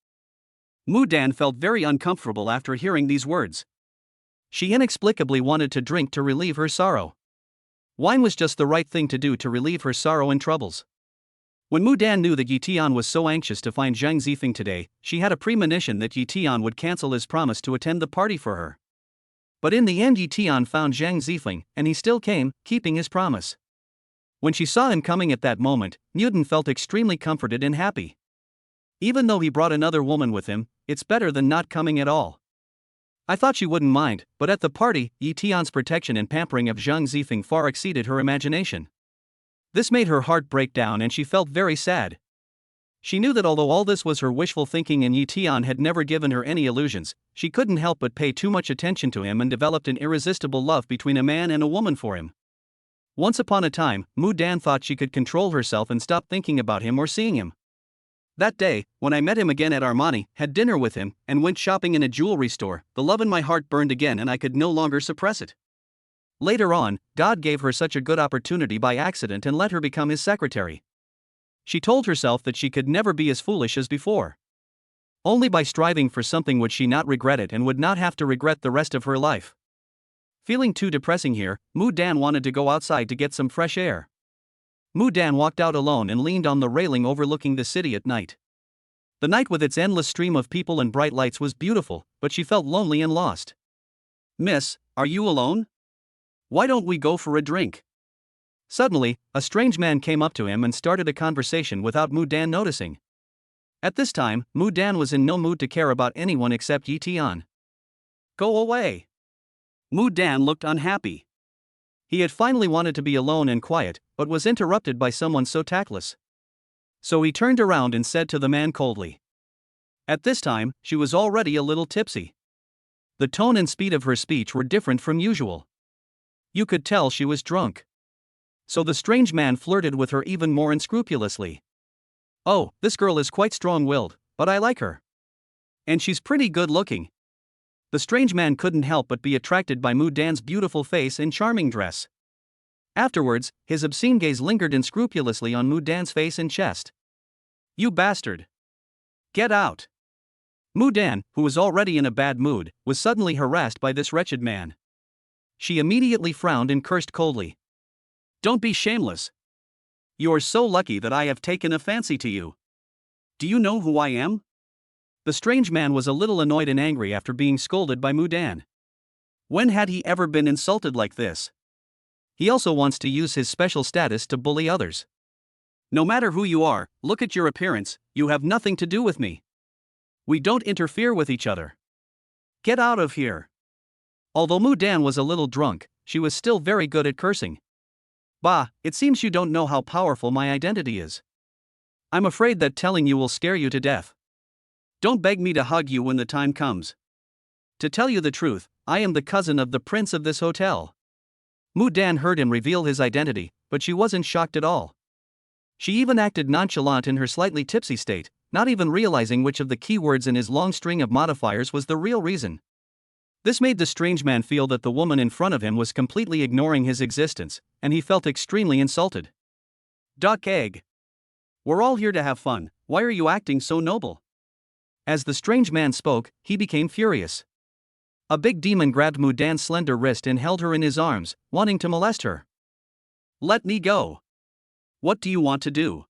Mudan felt very uncomfortable after hearing these words. She inexplicably wanted to drink to relieve her sorrow. Wine was just the right thing to do to relieve her sorrow and troubles. When Mudan knew that Yi Tian was so anxious to find Zhang Zifeng today, she had a premonition that Yi Tian would cancel his promise to attend the party for her. But in the end Yi Tian found Zhang Zifeng, and he still came, keeping his promise. When she saw him coming at that moment, Mudan felt extremely comforted and happy. Even though he brought another woman with him, it's better than not coming at all. I thought she wouldn't mind, but at the party, Yi Tian's protection and pampering of Zhang Zifeng far exceeded her imagination. This made her heart break down and she felt very sad. She knew that although all this was her wishful thinking and Yi Tian had never given her any illusions, she couldn't help but pay too much attention to him and developed an irresistible love between a man and a woman for him. Once upon a time, Mudan thought she could control herself and stop thinking about him or seeing him. That day, when I met him again at Armani, had dinner with him, and went shopping in a jewelry store, the love in my heart burned again and I could no longer suppress it. Later on, God gave her such a good opportunity by accident and let her become his secretary. She told herself that she could never be as foolish as before. Only by striving for something would she not regret it and would not have to regret the rest of her life. Feeling too depressing here, Mudan wanted to go outside to get some fresh air. Mudan walked out alone and leaned on the railing overlooking the city at night. The night with its endless stream of people and bright lights was beautiful, but she felt lonely and lost. Miss, are you alone? Why don't we go for a drink? Suddenly, a strange man came up to him and started a conversation without Mudan noticing. At this time, Mudan was in no mood to care about anyone except Yi Tian. Go away. Mudan looked unhappy. He had finally wanted to be alone and quiet, but was interrupted by someone so tactless. So he turned around and said to the man coldly. At this time, she was already a little tipsy. The tone and speed of her speech were different from usual. You could tell she was drunk. So the strange man flirted with her even more unscrupulously. Oh, this girl is quite strong-willed, but I like her. And she's pretty good-looking. The strange man couldn't help but be attracted by Mudan's beautiful face and charming dress. Afterwards, his obscene gaze lingered unscrupulously on Mudan's face and chest. You bastard! Get out! Mudan, who was already in a bad mood, was suddenly harassed by this wretched man. She immediately frowned and cursed coldly. Don't be shameless. You're so lucky that I have taken a fancy to you. Do you know who I am? The strange man was a little annoyed and angry after being scolded by Mudan. When had he ever been insulted like this? He also wants to use his special status to bully others. No matter who you are, look at your appearance, you have nothing to do with me. We don't interfere with each other. Get out of here. Although Mudan was a little drunk, she was still very good at cursing. Bah, it seems you don't know how powerful my identity is. I'm afraid that telling you will scare you to death. Don't beg me to hug you when the time comes. To tell you the truth, I am the cousin of the prince of this hotel. Mudan heard him reveal his identity, but she wasn't shocked at all. She even acted nonchalant in her slightly tipsy state, not even realizing which of the keywords in his long string of modifiers was the real reason. This made the strange man feel that the woman in front of him was completely ignoring his existence, and he felt extremely insulted. Duck egg. We're all here to have fun, why are you acting so noble? As the strange man spoke, he became furious. A big demon grabbed Mudan's slender wrist and held her in his arms, wanting to molest her. "Let me go. What do you want to do?"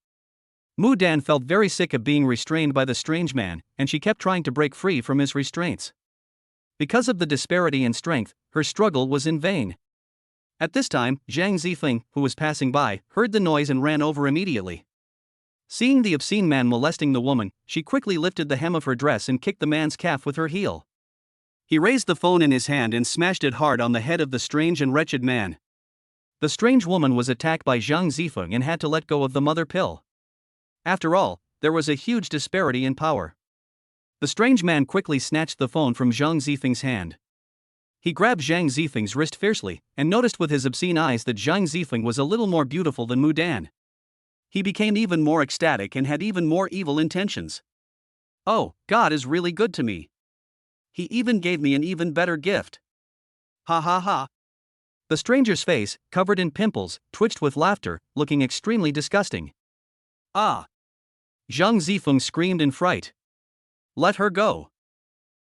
Mudan felt very sick of being restrained by the strange man, and she kept trying to break free from his restraints. Because of the disparity in strength, her struggle was in vain. At this time, Zhang Zifeng, who was passing by, heard the noise and ran over immediately. Seeing the obscene man molesting the woman, she quickly lifted the hem of her dress and kicked the man's calf with her heel. He raised the phone in his hand and smashed it hard on the head of the strange and wretched man. The strange woman was attacked by Zhang Zifeng and had to let go of the mother pill. After all, there was a huge disparity in power. The strange man quickly snatched the phone from Zhang Zifeng's hand. He grabbed Zhang Zifeng's wrist fiercely, and noticed with his obscene eyes that Zhang Zifeng was a little more beautiful than Mudan. He became even more ecstatic and had even more evil intentions. "Oh, God is really good to me. He even gave me an even better gift. Ha ha ha." The stranger's face, covered in pimples, twitched with laughter, looking extremely disgusting. "Ah!" Zhang Zifeng screamed in fright. "Let her go."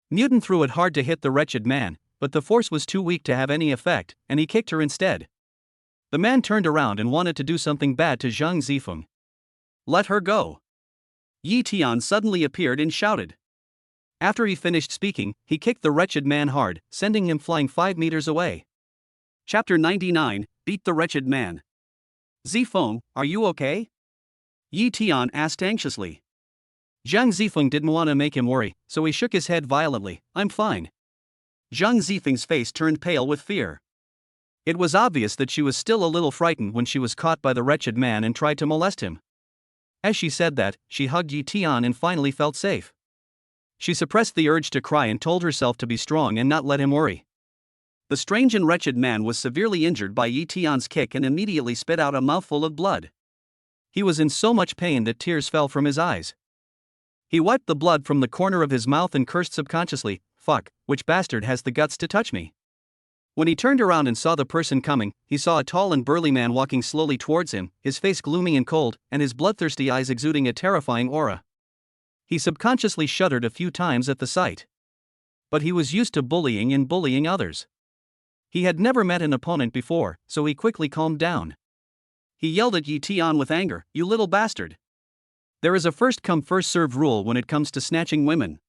Mudan threw it hard to hit the wretched man, but the force was too weak to have any effect, and he kicked her instead. The man turned around and wanted to do something bad to Zhang Zifeng. "Let her go." Yi Tian suddenly appeared and shouted. After he finished speaking, he kicked the wretched man hard, sending him flying 5 meters away. Chapter 99, Beat the Wretched Man. "Zifeng, are you okay?" Yi Tian asked anxiously. Zhang Zifeng didn't want to make him worry, so he shook his head violently. "I'm fine." Zhang Zifeng's face turned pale with fear. It was obvious that she was still a little frightened when she was caught by the wretched man and tried to molest him. As she said that, she hugged Yi Tian and finally felt safe. She suppressed the urge to cry and told herself to be strong and not let him worry. The strange and wretched man was severely injured by Yi Tian's kick and immediately spit out a mouthful of blood. He was in so much pain that tears fell from his eyes. He wiped the blood from the corner of his mouth and cursed subconsciously, "Fuck, which bastard has the guts to touch me?" When he turned around and saw the person coming, he saw a tall and burly man walking slowly towards him, his face gloomy and cold, and his bloodthirsty eyes exuding a terrifying aura. He subconsciously shuddered a few times at the sight. But he was used to bullying and bullying others. He had never met an opponent before, so he quickly calmed down. He yelled at Yi Tian with anger, "You little bastard! There is a first-come first-served rule when it comes to snatching women.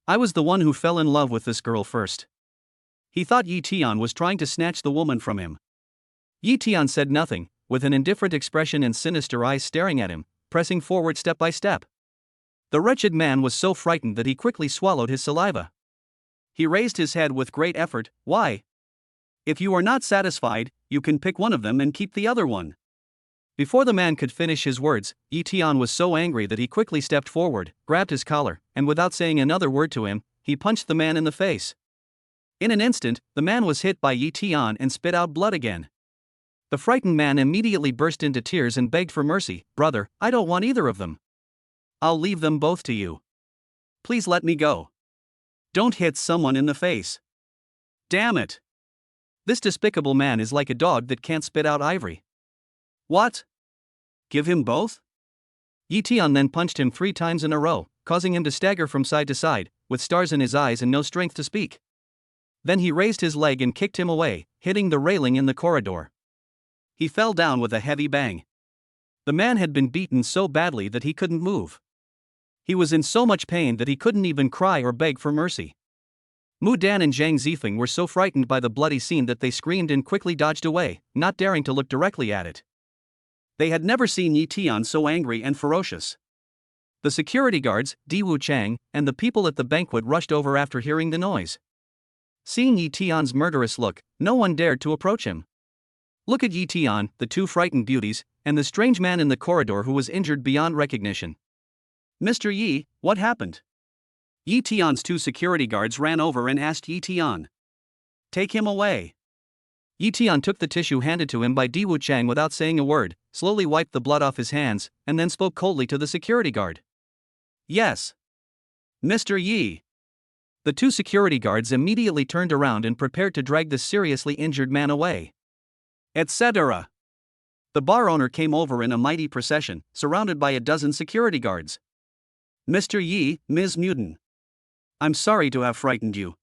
I was the one who fell in love with this girl first." He thought Yi Tian was trying to snatch the woman from him. Yi Tian said nothing, with an indifferent expression and sinister eyes staring at him, pressing forward step by step. The wretched man was so frightened that he quickly swallowed his saliva. He raised his head with great effort. "Why? If you are not satisfied, you can pick one of them and keep the other one." Before the man could finish his words, Yi Tian was so angry that he quickly stepped forward, grabbed his collar, and without saying another word to him, he punched the man in the face. In an instant, the man was hit by Yi Tian and spit out blood again. The frightened man immediately burst into tears and begged for mercy. "Brother, I don't want either of them. I'll leave them both to you. Please let me go. Don't hit someone in the face. Damn it. This despicable man is like a dog that can't spit out ivory." "What? Give him both?" Yi Tian then punched him 3 times in a row, causing him to stagger from side to side, with stars in his eyes and no strength to speak. Then he raised his leg and kicked him away, hitting the railing in the corridor. He fell down with a heavy bang. The man had been beaten so badly that he couldn't move. He was in so much pain that he couldn't even cry or beg for mercy. Mudan and Zhang Zifeng were so frightened by the bloody scene that they screamed and quickly dodged away, not daring to look directly at it. They had never seen Yi Tian so angry and ferocious. The security guards, Diwu Chang, and the people at the banquet rushed over after hearing the noise. Seeing Yi Tian's murderous look, no one dared to approach him. Look at Yi Tian, the 2 frightened beauties, and the strange man in the corridor who was injured beyond recognition. "Mr. Yi, what happened?" Yi Tian's 2 security guards ran over and asked Yi Tian. "Take him away." Yi Tian took the tissue handed to him by Diwu Chang without saying a word, slowly wiped the blood off his hands, and then spoke coldly to the security guard. "Yes. Mr. Yi." The 2 security guards immediately turned around and prepared to drag the seriously injured man away. Etc. The bar owner came over in a mighty procession, surrounded by a dozen security guards. "Mr. Yi, Ms. Mudan. I'm sorry to have frightened you."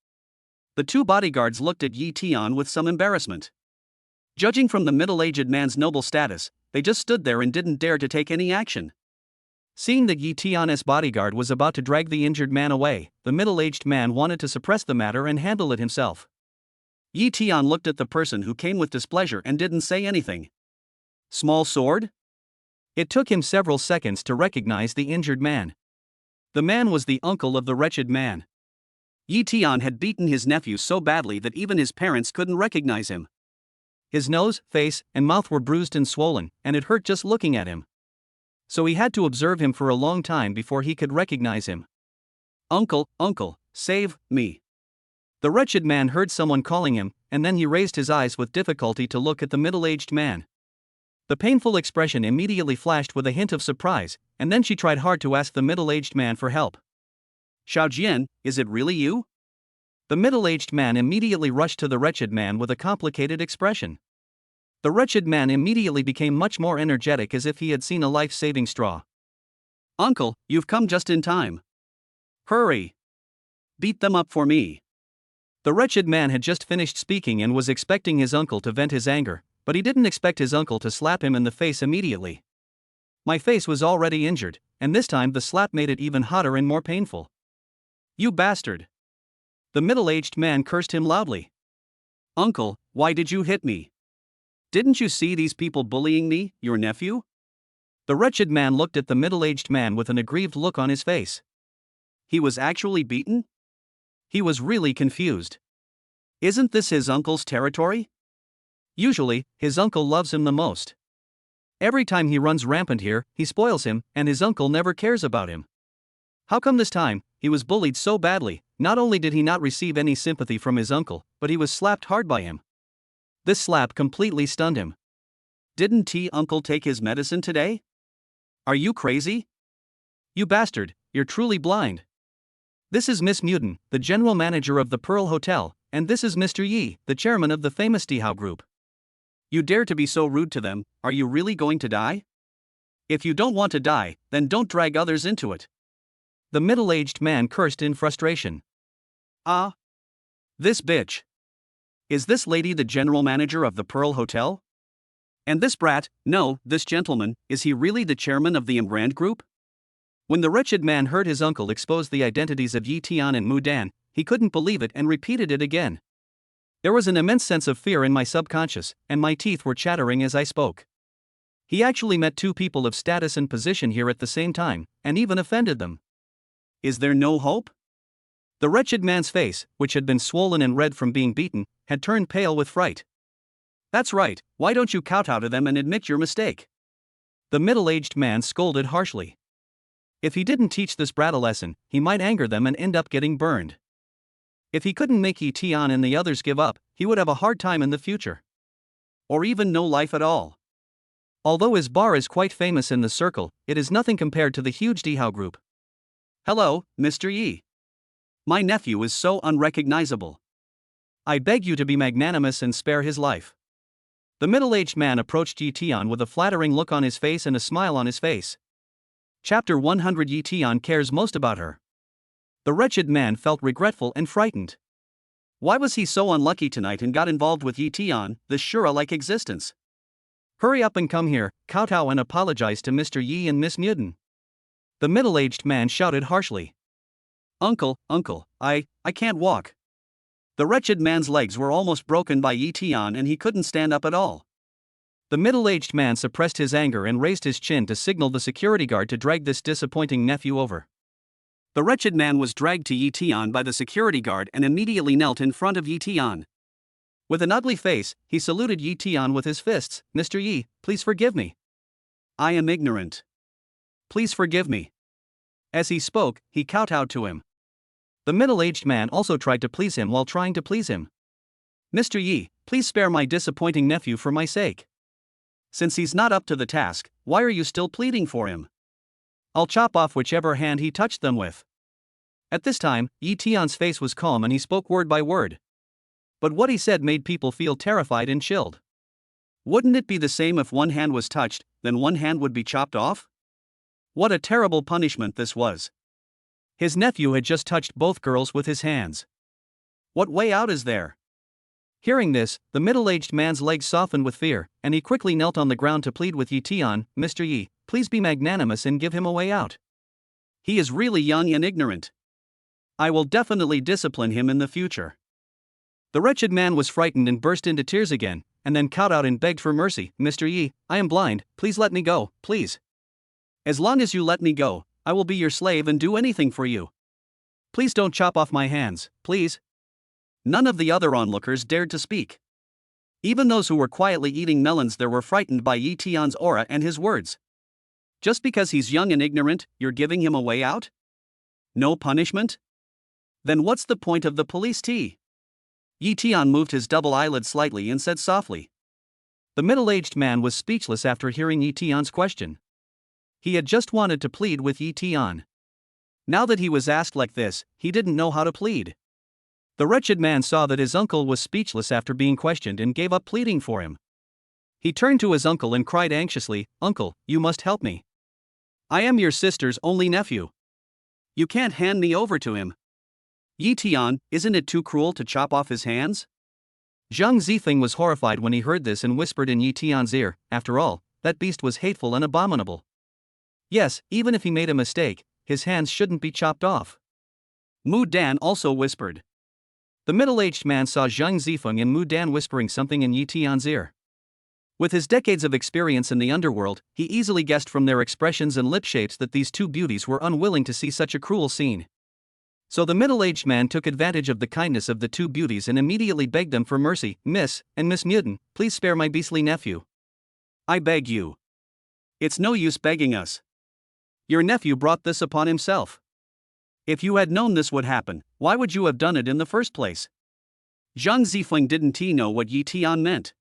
The two bodyguards looked at Yi Tian with some embarrassment. Judging from the middle-aged man's noble status, they just stood there and didn't dare to take any action. Seeing that Yi Tian's bodyguard was about to drag the injured man away, the middle-aged man wanted to suppress the matter and handle it himself. Yi Tian looked at the person who came with displeasure and didn't say anything. Small sword? It took him several seconds to recognize the injured man. The man was the uncle of the wretched man. Yi Tian had beaten his nephew so badly that even his parents couldn't recognize him. His nose, face, and mouth were bruised and swollen, and it hurt just looking at him. So he had to observe him for a long time before he could recognize him. Uncle, uncle, save me. The wretched man heard someone calling him, and then he raised his eyes with difficulty to look at the middle-aged man. The painful expression immediately flashed with a hint of surprise, and then she tried hard to ask the middle-aged man for help. Xiaojian, is it really you? The middle-aged man immediately rushed to the wretched man with a complicated expression. The wretched man immediately became much more energetic as if he had seen a life-saving straw. Uncle, you've come just in time. Hurry! Beat them up for me. The wretched man had just finished speaking and was expecting his uncle to vent his anger, but he didn't expect his uncle to slap him in the face immediately. My face was already injured, and this time the slap made it even hotter and more painful. You bastard! The middle-aged man cursed him loudly. Uncle, why did you hit me? Didn't you see these people bullying me, your nephew? The wretched man looked at the middle-aged man with an aggrieved look on his face. He was actually beaten? He was really confused. Isn't this his uncle's territory? Usually, his uncle loves him the most. Every time he runs rampant here, he spoils him, and his uncle never cares about him. How come this time, he was bullied so badly? Not only did he not receive any sympathy from his uncle, but he was slapped hard by him. This slap completely stunned him. Didn't T-Uncle take his medicine today? Are you crazy? You bastard, you're truly blind. This is Miss Mudan, the general manager of the Pearl Hotel, and this is Mr. Yi, the chairman of the famous Dihao Group. You dare to be so rude to them, are you really going to die? If you don't want to die, then don't drag others into it. The middle-aged man cursed in frustration. Ah! This bitch. Is this lady the general manager of the Pearl Hotel? And this brat, no, this gentleman, is he really the chairman of the Imbrand Group? When the wretched man heard his uncle expose the identities of Yi Tian and Mudan, he couldn't believe it and repeated it again. There was an immense sense of fear in my subconscious, and my teeth were chattering as I spoke. He actually met two people of status and position here at the same time, and even offended them. Is there no hope? The wretched man's face, which had been swollen and red from being beaten, had turned pale with fright. That's right, why don't you kowtow to them and admit your mistake? The middle-aged man scolded harshly. If he didn't teach this brat a lesson, he might anger them and end up getting burned. If he couldn't make Yi Tian and the others give up, he would have a hard time in the future. Or even no life at all. Although his bar is quite famous in the circle, it is nothing compared to the huge Dihao Group. Hello, Mr. Yi. My nephew is so unrecognizable. I beg you to be magnanimous and spare his life. The middle-aged man approached Yi Tian with a flattering look on his face and a smile on his face. Chapter 100. Yi Tian cares most about her. The wretched man felt regretful and frightened. Why was he so unlucky tonight and got involved with Yi Tian, this Shura-like existence? Hurry up and come here, kowtow and apologize to Mr. Yi and Miss Mudan. The middle-aged man shouted harshly. Uncle, I can't walk. The wretched man's legs were almost broken by Yi Tian and he couldn't stand up at all. The middle-aged man suppressed his anger and raised his chin to signal the security guard to drag this disappointing nephew over. The wretched man was dragged to Yi Tian by the security guard and immediately knelt in front of Yi Tian. With an ugly face, he saluted Yi Tian with his fists. Mr. Yi, please forgive me. I am ignorant. Please forgive me. As he spoke, he kowtowed to him. The middle-aged man also tried to please him while trying to please him. Mr. Yi, please spare my disappointing nephew for my sake. Since he's not up to the task, why are you still pleading for him? I'll chop off whichever hand he touched them with. At this time, Yi Tian's face was calm and he spoke word by word. But what he said made people feel terrified and chilled. Wouldn't it be the same if one hand was touched, then one hand would be chopped off? What a terrible punishment this was. His nephew had just touched both girls with his hands. What way out is there? Hearing this, the middle-aged man's legs softened with fear, and he quickly knelt on the ground to plead with Yi Tian, Mr. Yi, please be magnanimous and give him a way out. He is really young and ignorant. I will definitely discipline him in the future. The wretched man was frightened and burst into tears again, and then cowed out and begged for mercy. Mr. Yi, I am blind, please let me go, please. As long as you let me go, I will be your slave and do anything for you. Please don't chop off my hands, please. None of the other onlookers dared to speak. Even those who were quietly eating melons there were frightened by Yi Tian's aura and his words. Just because he's young and ignorant, you're giving him a way out? No punishment? Then what's the point of the police tea? Yi Tian moved his double eyelid slightly and said softly. The middle-aged man was speechless after hearing Yi Tian's question. He had just wanted to plead with Yi Tian. Now that he was asked like this, he didn't know how to plead. The wretched man saw that his uncle was speechless after being questioned and gave up pleading for him. He turned to his uncle and cried anxiously, Uncle, you must help me. I am your sister's only nephew. You can't hand me over to him. Yi Tian, isn't it too cruel to chop off his hands? Zhang Zifeng was horrified when he heard this and whispered in Yi Tian's ear, after all, that beast was hateful and abominable. Yes, even if he made a mistake, his hands shouldn't be chopped off. Mudan also whispered. The middle-aged man saw Zhang Zifeng and Mudan whispering something in Yi Tian's ear. With his decades of experience in the underworld, he easily guessed from their expressions and lip shapes that these two beauties were unwilling to see such a cruel scene. So the middle-aged man took advantage of the kindness of the two beauties and immediately begged them for mercy. Miss Mudan, please spare my beastly nephew. I beg you. It's no use begging us. Your nephew brought this upon himself. If you had known this would happen, why would you have done it in the first place? Zhang Zifeng didn't know what Yi Tian meant.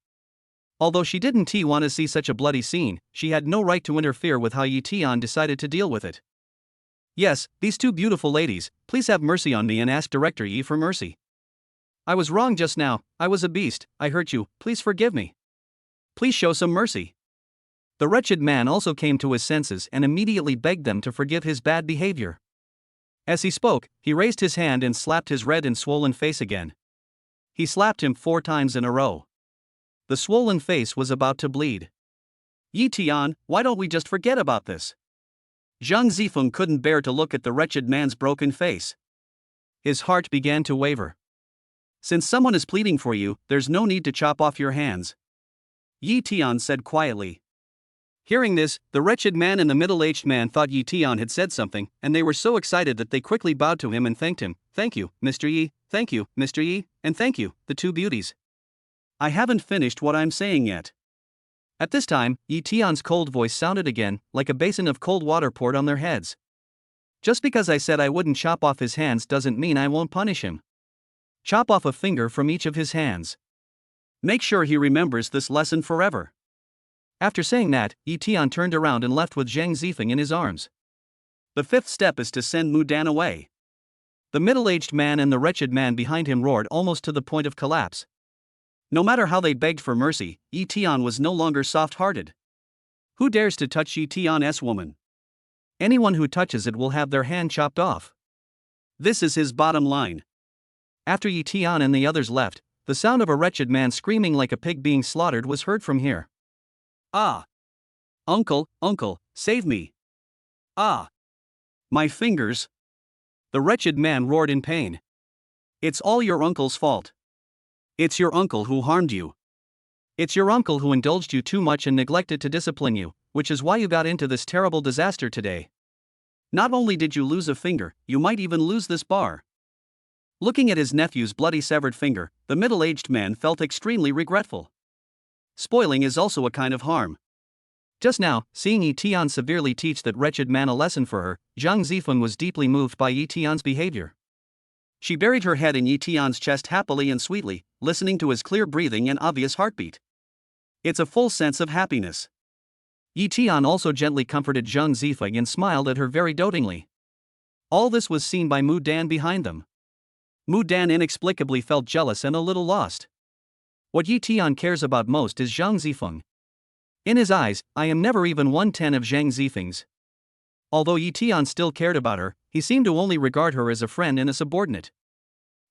Although she didn't want to see such a bloody scene, she had no right to interfere with how Yi Tian decided to deal with it. Yes, these two beautiful ladies, please have mercy on me and ask Director Yi for mercy. I was wrong just now, I was a beast, I hurt you, please forgive me. Please show some mercy. The wretched man also came to his senses and immediately begged them to forgive his bad behavior. As he spoke, he raised his hand and slapped his red and swollen face again. He slapped him 4 times in a row. The swollen face was about to bleed. Yi Tian, why don't we just forget about this? Zhang Zifeng couldn't bear to look at the wretched man's broken face. His heart began to waver. Since someone is pleading for you, there's no need to chop off your hands. Yi Tian said quietly. Hearing this, the wretched man and the middle-aged man thought Yi Tian had said something, and they were so excited that they quickly bowed to him and thanked him. Thank you, Mr. Yi, thank you, Mr. Yi, and thank you, the two beauties. I haven't finished what I'm saying yet. At this time, Yi Tian's cold voice sounded again, like a basin of cold water poured on their heads. Just because I said I wouldn't chop off his hands doesn't mean I won't punish him. Chop off a finger from each of his hands. Make sure he remembers this lesson forever. After saying that, Yi Tian turned around and left with Zhang Zifeng in his arms. The 5th step is to send Mudan away. The middle-aged man and the wretched man behind him roared almost to the point of collapse. No matter how they begged for mercy, Yi Tian was no longer soft-hearted. Who dares to touch Yi Tian's woman? Anyone who touches it will have their hand chopped off. This is his bottom line. After Yi Tian and the others left, the sound of a wretched man screaming like a pig being slaughtered was heard from here. Ah! Uncle, save me! Ah! My fingers! The wretched man roared in pain. It's all your uncle's fault. It's your uncle who harmed you. It's your uncle who indulged you too much and neglected to discipline you, which is why you got into this terrible disaster today. Not only did you lose a finger, you might even lose this bar. Looking at his nephew's bloody severed finger, the middle-aged man felt extremely regretful. Spoiling is also a kind of harm. Just now, seeing Yi Tian severely teach that wretched man a lesson for her, Zhang Zifeng was deeply moved by Yi Tian's behavior. She buried her head in Yi Tian's chest happily and sweetly, listening to his clear breathing and obvious heartbeat. It's a full sense of happiness. Yi Tian also gently comforted Zhang Zifeng and smiled at her very dotingly. All this was seen by Mudan behind them. Mudan inexplicably felt jealous and a little lost. What Yi Tian cares about most is Zhang Zifeng. In his eyes, I am never even 1/10 of Zhang Zifeng's. Although Yi Tian still cared about her, he seemed to only regard her as a friend and a subordinate.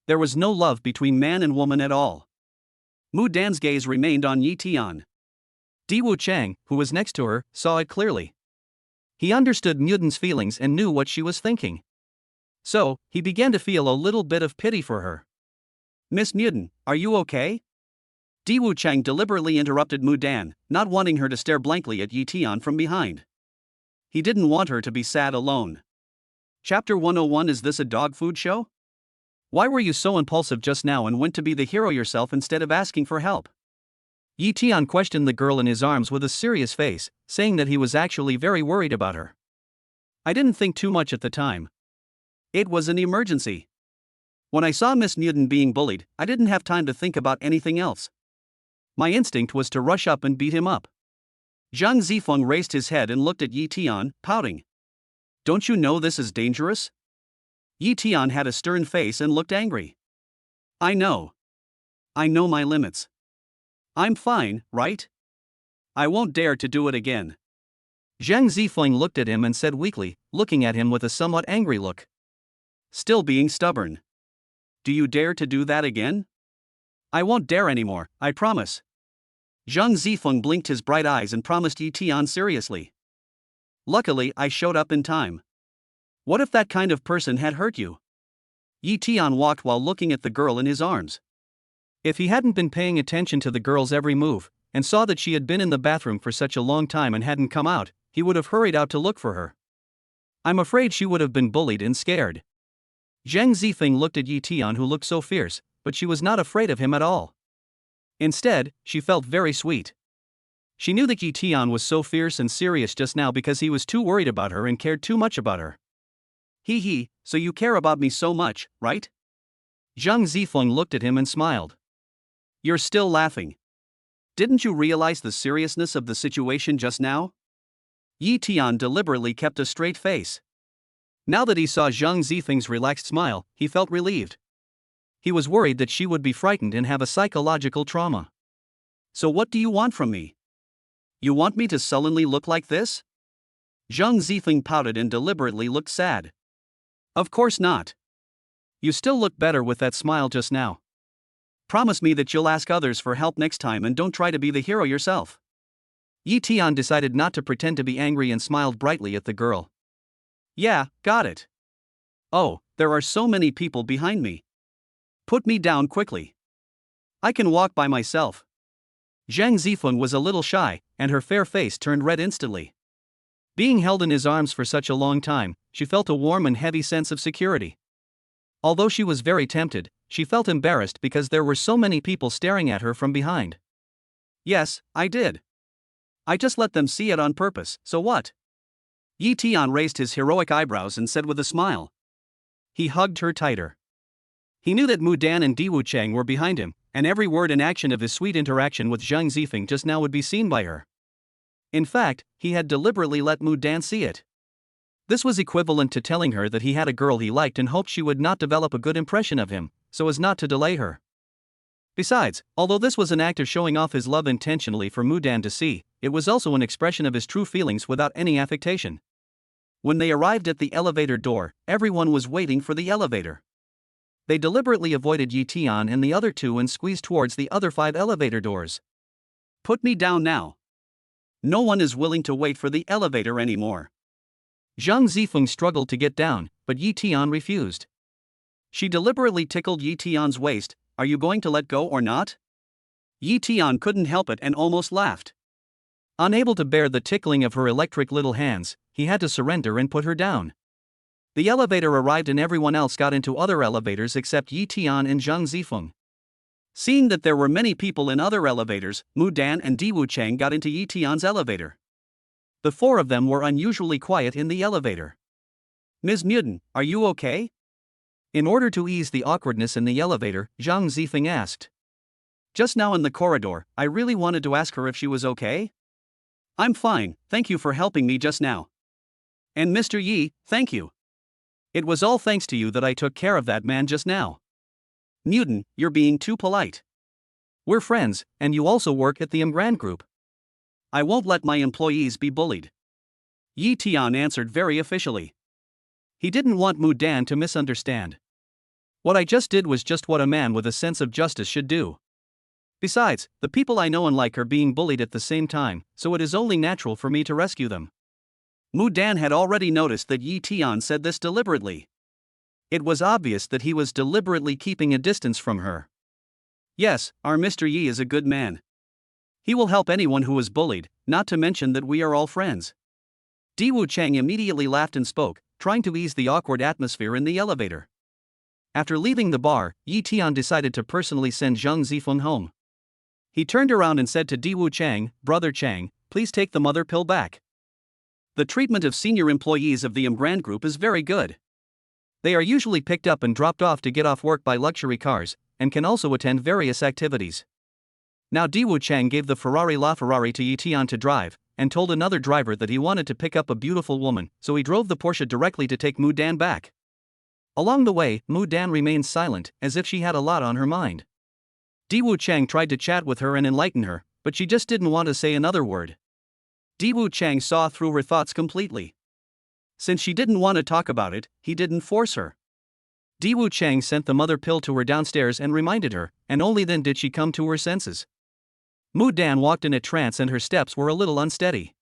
There was no love between man and woman at all. Mudan's gaze remained on Yi Tian. Diwu Chang, who was next to her, saw it clearly. He understood Mudan's feelings and knew what she was thinking. So, he began to feel a little bit of pity for her. Miss Mudan, are you okay? Diwu Chang deliberately interrupted Mudan, not wanting her to stare blankly at Yi Tian from behind. He didn't want her to be sad alone. Chapter 101. Is this a dog food show? Why were you so impulsive just now and went to be the hero yourself instead of asking for help? Yi Tian questioned the girl in his arms with a serious face, saying that he was actually very worried about her. I didn't think too much at the time. It was an emergency. When I saw Miss Mudan being bullied, I didn't have time to think about anything else. My instinct was to rush up and beat him up. Zhang Zifeng raised his head and looked at Yi Tian, pouting. Don't you know this is dangerous? Yi Tian had a stern face and looked angry. I know. I know my limits. I'm fine, right? I won't dare to do it again. Zhang Zifeng looked at him and said weakly, looking at him with a somewhat angry look. Still being stubborn. Do you dare to do that again? I won't dare anymore, I promise. Zhang Zifeng blinked his bright eyes and promised Yi Tian seriously. Luckily, I showed up in time. What if that kind of person had hurt you? Yi Tian walked while looking at the girl in his arms. If he hadn't been paying attention to the girl's every move, and saw that she had been in the bathroom for such a long time and hadn't come out, he would have hurried out to look for her. I'm afraid she would have been bullied and scared. Zhang Zifeng looked at Yi Tian, who looked so fierce, but she was not afraid of him at all. Instead, she felt very sweet. She knew that Yi Tian was so fierce and serious just now because he was too worried about her and cared too much about her. Hee, so you care about me so much, right? Zhang Zifeng looked at him and smiled. You're still laughing. Didn't you realize the seriousness of the situation just now? Yi Tian deliberately kept a straight face. Now that he saw Zhang Zifeng's relaxed smile, he felt relieved. He was worried that she would be frightened and have a psychological trauma. So what do you want from me? You want me to sullenly look like this? Zhang Zifeng pouted and deliberately looked sad. Of course not. You still look better with that smile just now. Promise me that you'll ask others for help next time and don't try to be the hero yourself. Yi Tian decided not to pretend to be angry and smiled brightly at the girl. Yeah, got it. Oh, there are so many people behind me. Put me down quickly. I can walk by myself. Zhang Zifeng was a little shy, and her fair face turned red instantly. Being held in his arms for such a long time, she felt a warm and heavy sense of security. Although she was very tempted, she felt embarrassed because there were so many people staring at her from behind. Yes, I did. I just let them see it on purpose, so what? Yi Tian raised his heroic eyebrows and said with a smile. He hugged her tighter. He knew that Mudan and Diwu Chang were behind him, and every word and action of his sweet interaction with Zhang Zifeng just now would be seen by her. In fact, he had deliberately let Mudan see it. This was equivalent to telling her that he had a girl he liked and hoped she would not develop a good impression of him, so as not to delay her. Besides, although this was an act of showing off his love intentionally for Mudan to see, it was also an expression of his true feelings without any affectation. When they arrived at the elevator door, everyone was waiting for the elevator. They deliberately avoided Yi Tian and the other two and squeezed towards the other 5 elevator doors. Put me down now. No one is willing to wait for the elevator anymore. Zhang Zifeng struggled to get down, but Yi Tian refused. She deliberately tickled Yi Tian's waist. Are you going to let go or not? Yi Tian couldn't help it and almost laughed. Unable to bear the tickling of her electric little hands, he had to surrender and put her down. The elevator arrived and everyone else got into other elevators except Yi Tian and Zhang Zifeng. Seeing that there were many people in other elevators, Mudan and Diwu Chang got into Yi Tian's elevator. The 4 of them were unusually quiet in the elevator. Ms. Mudan, are you okay? In order to ease the awkwardness in the elevator, Zhang Zifeng asked. Just now in the corridor, I really wanted to ask her if she was okay. I'm fine, thank you for helping me just now. And Mr. Yi, thank you. It was all thanks to you that I took care of that man just now. Mudan, you're being too polite. We're friends, and you also work at the Grand Group. I won't let my employees be bullied. Yi Tian answered very officially. He didn't want Mudan to misunderstand. What I just did was just what a man with a sense of justice should do. Besides, the people I know and like are being bullied at the same time, so it is only natural for me to rescue them. Mudan had already noticed that Yi Tian said this deliberately. It was obvious that he was deliberately keeping a distance from her. Yes, our Mr. Yi is a good man. He will help anyone who is bullied, not to mention that we are all friends. Diwu Chang immediately laughed and spoke, trying to ease the awkward atmosphere in the elevator. After leaving the bar, Yi Tian decided to personally send Zhang Zifeng home. He turned around and said to Diwu Chang, "Brother Chang, please take the mother pill back. The treatment of senior employees of the Grand Group is very good. They are usually picked up and dropped off to get off work by luxury cars, and can also attend various activities." Now Diwu Chang gave the LaFerrari to Yi Tian to drive, and told another driver that he wanted to pick up a beautiful woman, so he drove the Porsche directly to take Mudan back. Along the way, Mudan remained silent, as if she had a lot on her mind. Diwu Chang tried to chat with her and enlighten her, but she just didn't want to say another word. Diwu Chang saw through her thoughts completely. Since she didn't want to talk about it, he didn't force her. Diwu Chang sent the mother pill to her downstairs and reminded her, and only then did she come to her senses. Mudan walked in a trance and her steps were a little unsteady.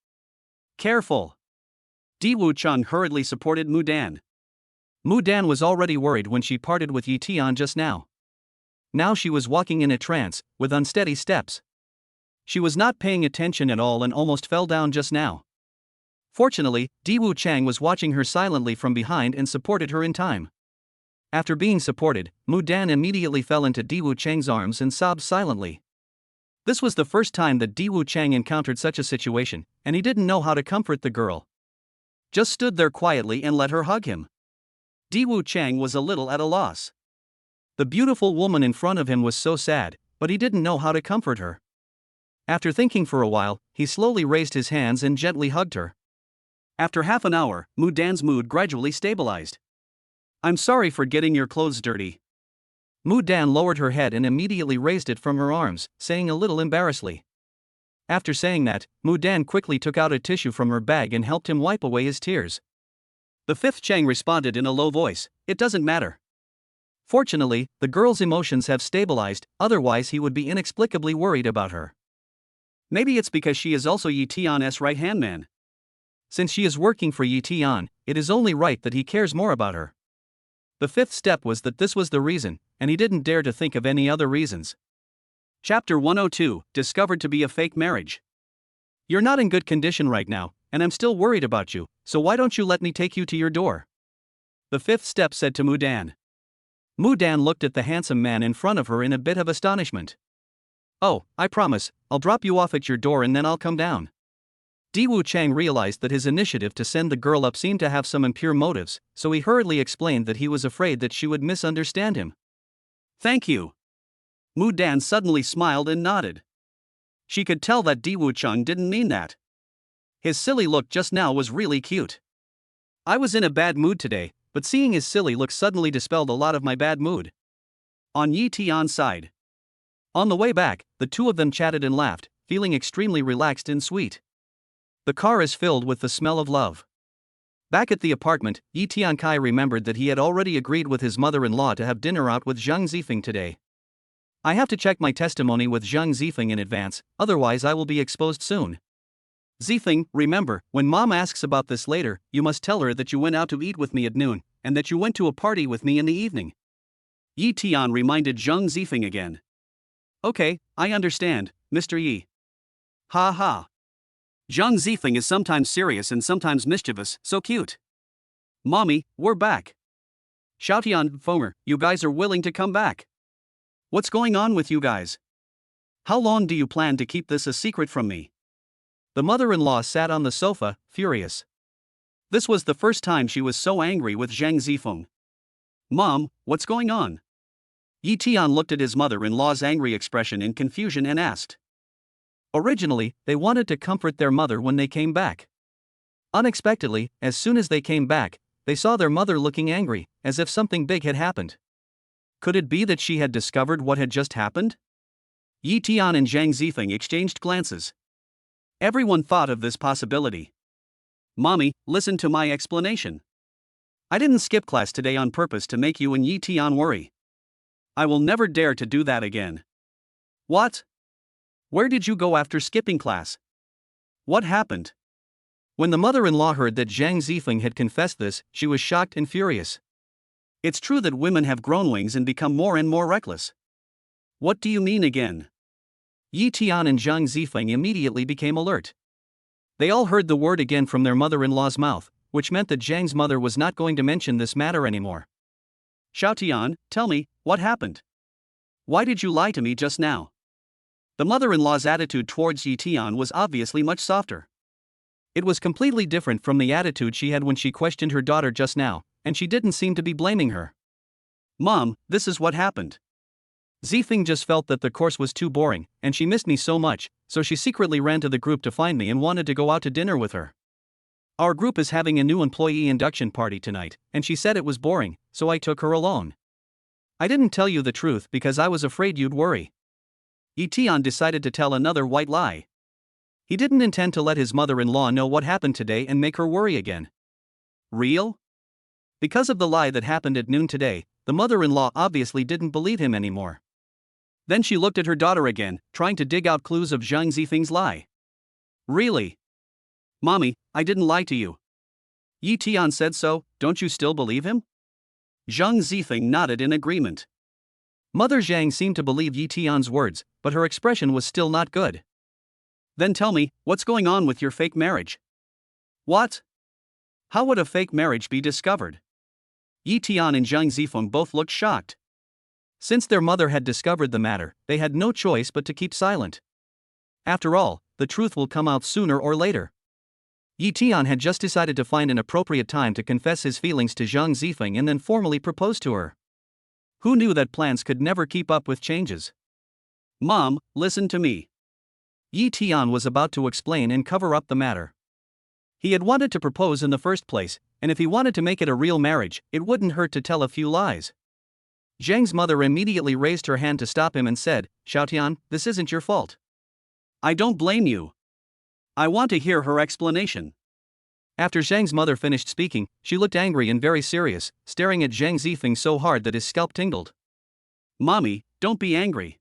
"Careful!" Diwu Chang hurriedly supported Mudan. Mudan was already worried when she parted with Yi Tian just now. Now she was walking in a trance, with unsteady steps. She was not paying attention at all and almost fell down just now. Fortunately, Diwu Chang was watching her silently from behind and supported her in time. After being supported, Mudan immediately fell into Diwu Chang's arms and sobbed silently. This was the first time that Diwu Chang encountered such a situation, and he didn't know how to comfort the girl. Just stood there quietly and let her hug him. Diwu Chang was a little at a loss. The beautiful woman in front of him was so sad, but he didn't know how to comfort her. After thinking for a while, he slowly raised his hands and gently hugged her. After half an hour, Mudan's mood gradually stabilized. "I'm sorry for getting your clothes dirty." Mudan lowered her head and immediately raised it from her arms, saying a little embarrassedly. After saying that, Mudan quickly took out a tissue from her bag and helped him wipe away his tears. The fifth Chang responded in a low voice, "It doesn't matter." Fortunately, the girl's emotions have stabilized, otherwise he would be inexplicably worried about her. Maybe it's because she is also Yi Tian's right-hand man. Since she is working for Yi Tian, it is only right that he cares more about her. The fifth step was that this was the reason, and he didn't dare to think of any other reasons. Chapter 102, discovered to be a fake marriage. "You're not in good condition right now, and I'm still worried about you, so why don't you let me take you to your door?" The fifth step said to Mudan. Mudan looked at the handsome man in front of her in a bit of astonishment. "Oh, I promise, I'll drop you off at your door and then I'll come down." Diwu Chang realized that his initiative to send the girl up seemed to have some impure motives, so he hurriedly explained that he was afraid that she would misunderstand him. "Thank you." Mudan suddenly smiled and nodded. She could tell that Diwu Chang didn't mean that. His silly look just now was really cute. "I was in a bad mood today, but seeing his silly look suddenly dispelled a lot of my bad mood." On Yi Tian's side. On the way back, the two of them chatted and laughed, feeling extremely relaxed and sweet. The car is filled with the smell of love. Back at the apartment, Yi Tiankai remembered that he had already agreed with his mother-in-law to have dinner out with Zhang Zifeng today. "I have to check my testimony with Zhang Zifeng in advance, otherwise I will be exposed soon. Zifeng, remember, when mom asks about this later, you must tell her that you went out to eat with me at noon, and that you went to a party with me in the evening." Yi Tian reminded Zhang Zifeng again. "Okay, I understand, Mr. Yi." "Ha ha. Zhang Zifeng is sometimes serious and sometimes mischievous, so cute." "Mommy, we're back." "Xiaotian, Fomer, you guys are willing to come back. What's going on with you guys? How long do you plan to keep this a secret from me?" The mother-in-law sat on the sofa, furious. This was the first time she was so angry with Zhang Zifeng. "Mom, what's going on?" Yi Tian looked at his mother-in-law's angry expression in confusion and asked. Originally, they wanted to comfort their mother when they came back. Unexpectedly, as soon as they came back, they saw their mother looking angry, as if something big had happened. Could it be that she had discovered what had just happened? Yi Tian and Zhang Zifeng exchanged glances. Everyone thought of this possibility. "Mommy, listen to my explanation. I didn't skip class today on purpose to make you and Yi Tian worry. I will never dare to do that again. What? Where did you go after skipping class? What happened? When the mother-in-law heard that Zhang Zifeng had confessed this, she was shocked and furious. It's true that women have grown wings and become more and more reckless. What do you mean again? Yi Tian and Zhang Zifeng immediately became alert. They all heard the word again from their mother-in-law's mouth, which meant that Zhang's mother was not going to mention this matter anymore. Xiaotian, tell me, what happened? Why did you lie to me just now? The mother-in-law's attitude towards Yi Tian was obviously much softer. It was completely different from the attitude she had when she questioned her daughter just now, and she didn't seem to be blaming her. Mom, this is what happened. Zifeng just felt that the course was too boring, and she missed me so much, so she secretly ran to the group to find me and wanted to go out to dinner with her. Our group is having a new employee induction party tonight, and she said it was boring, so I took her along. I didn't tell you the truth because I was afraid you'd worry. Yi Tian decided to tell another white lie. He didn't intend to let his mother-in-law know what happened today and make her worry again. Real? Because of the lie that happened at noon today, the mother-in-law obviously didn't believe him anymore. Then she looked at her daughter again, trying to dig out clues of Zhang Zifeng's lie. Really? Mommy, I didn't lie to you. Yi Tian said so, don't you still believe him? Zhang Zifeng nodded in agreement. Mother Zhang seemed to believe Yi Tian's words, but her expression was still not good. Then tell me, what's going on with your fake marriage? What? How would a fake marriage be discovered? Yi Tian and Zhang Zifeng both looked shocked. Since their mother had discovered the matter, they had no choice but to keep silent. After all, the truth will come out sooner or later. Yi Tian had just decided to find an appropriate time to confess his feelings to Zhang Zifeng and then formally propose to her. Who knew that plans could never keep up with changes? Mom, listen to me. Yi Tian was about to explain and cover up the matter. He had wanted to propose in the first place, and if he wanted to make it a real marriage, it wouldn't hurt to tell a few lies. Zhang's mother immediately raised her hand to stop him and said, Xiaotian, this isn't your fault. I don't blame you. I want to hear her explanation. After Zhang's mother finished speaking, she looked angry and very serious, staring at Zhang Zifeng so hard that his scalp tingled. Mommy, don't be angry.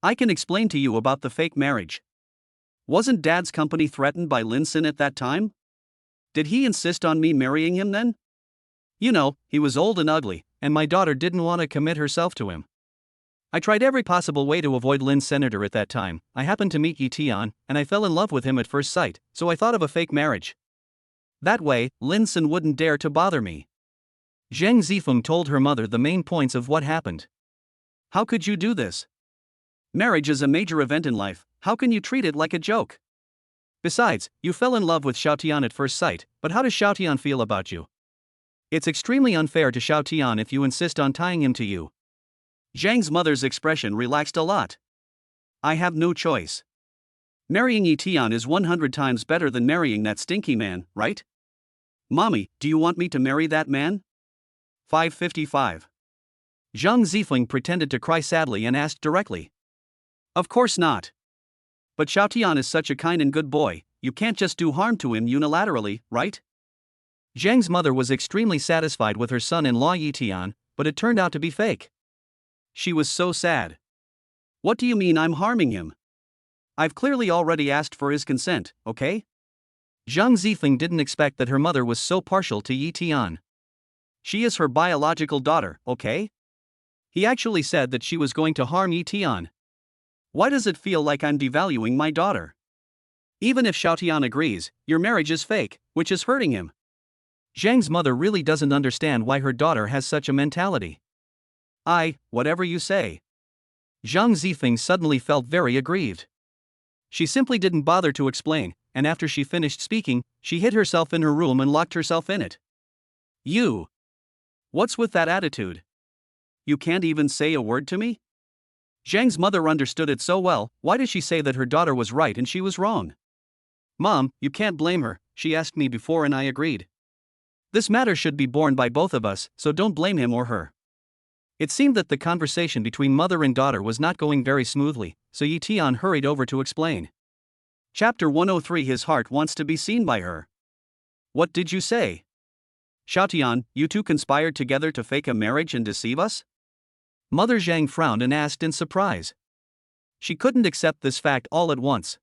I can explain to you about the fake marriage. Wasn't Dad's company threatened by Lin Sin at that time? Did he insist on me marrying him then? You know, he was old and ugly, and my daughter didn't want to commit herself to him. I tried every possible way to avoid Lin's senator at that time. I happened to meet Yi Tian, and I fell in love with him at first sight, so I thought of a fake marriage. That way, Lin Sin wouldn't dare to bother me. Zhang Zifeng told her mother the main points of what happened. How could you do this? Marriage is a major event in life, how can you treat it like a joke? Besides, you fell in love with Xiaotian at first sight, but how does Xiaotian feel about you? It's extremely unfair to Xiaotian if you insist on tying him to you. Zhang's mother's expression relaxed a lot. I have no choice. Marrying Yi Tian is 100 times better than marrying that stinky man, right? Mommy, do you want me to marry that man? 555. Zhang Zifeng pretended to cry sadly and asked directly. Of course not. But Xiaotian is such a kind and good boy, you can't just do harm to him unilaterally, right? Zhang's mother was extremely satisfied with her son-in-law Yi Tian, but it turned out to be fake. She was so sad. What do you mean I'm harming him? I've clearly already asked for his consent, okay? Zhang Zifeng didn't expect that her mother was so partial to Yi Tian. She is her biological daughter, okay? He actually said that she was going to harm Yi Tian. Why does it feel like I'm devaluing my daughter? Even if Xiaotian agrees, your marriage is fake, which is hurting him. Zhang's mother really doesn't understand why her daughter has such a mentality. Whatever you say. Zhang Zifeng suddenly felt very aggrieved. She simply didn't bother to explain, and after she finished speaking, she hid herself in her room and locked herself in it. You. What's with that attitude? You can't even say a word to me? Zhang's mother understood it so well, why did she say that her daughter was right and she was wrong? Mom, you can't blame her, she asked me before and I agreed. This matter should be borne by both of us, so don't blame him or her. It seemed that the conversation between mother and daughter was not going very smoothly, so Yi Tian hurried over to explain. Chapter 103. His heart wants to be seen by her. What did you say? Xiaotian, you two conspired together to fake a marriage and deceive us? Mother Zhang frowned and asked in surprise. She couldn't accept this fact all at once.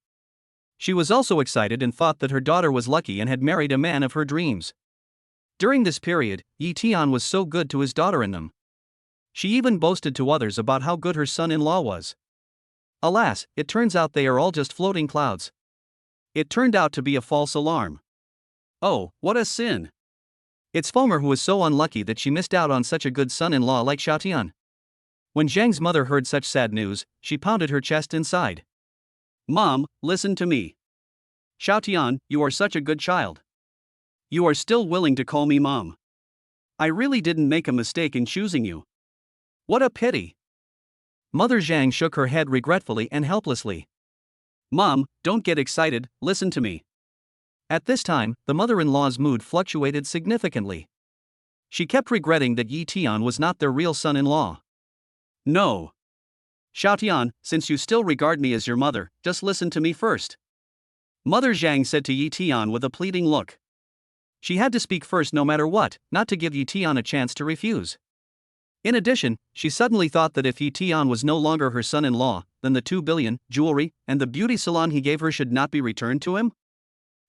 She was also excited and thought that her daughter was lucky and had married a man of her dreams. During this period, Yi Tian was so good to his daughter in them. She even boasted to others about how good her son-in-law was. Alas, it turns out they are all just floating clouds. It turned out to be a false alarm. Oh, what a sin! It's Fomer who was so unlucky that she missed out on such a good son-in-law like Xiaotian. When Zhang's mother heard such sad news, she pounded her chest inside. Mom, listen to me. Xiaotian, you are such a good child. You are still willing to call me mom. I really didn't make a mistake in choosing you. What a pity. Mother Zhang shook her head regretfully and helplessly. Mom, don't get excited, listen to me. At this time, the mother-in-law's mood fluctuated significantly. She kept regretting that Yi Tian was not their real son-in-law. No. Xiaotian, since you still regard me as your mother, just listen to me first. Mother Zhang said to Yi Tian with a pleading look. She had to speak first no matter what, not to give Yi Tian a chance to refuse. In addition, she suddenly thought that if Yi Tian was no longer her son-in-law, then the 2 billion, jewelry, and the beauty salon he gave her should not be returned to him?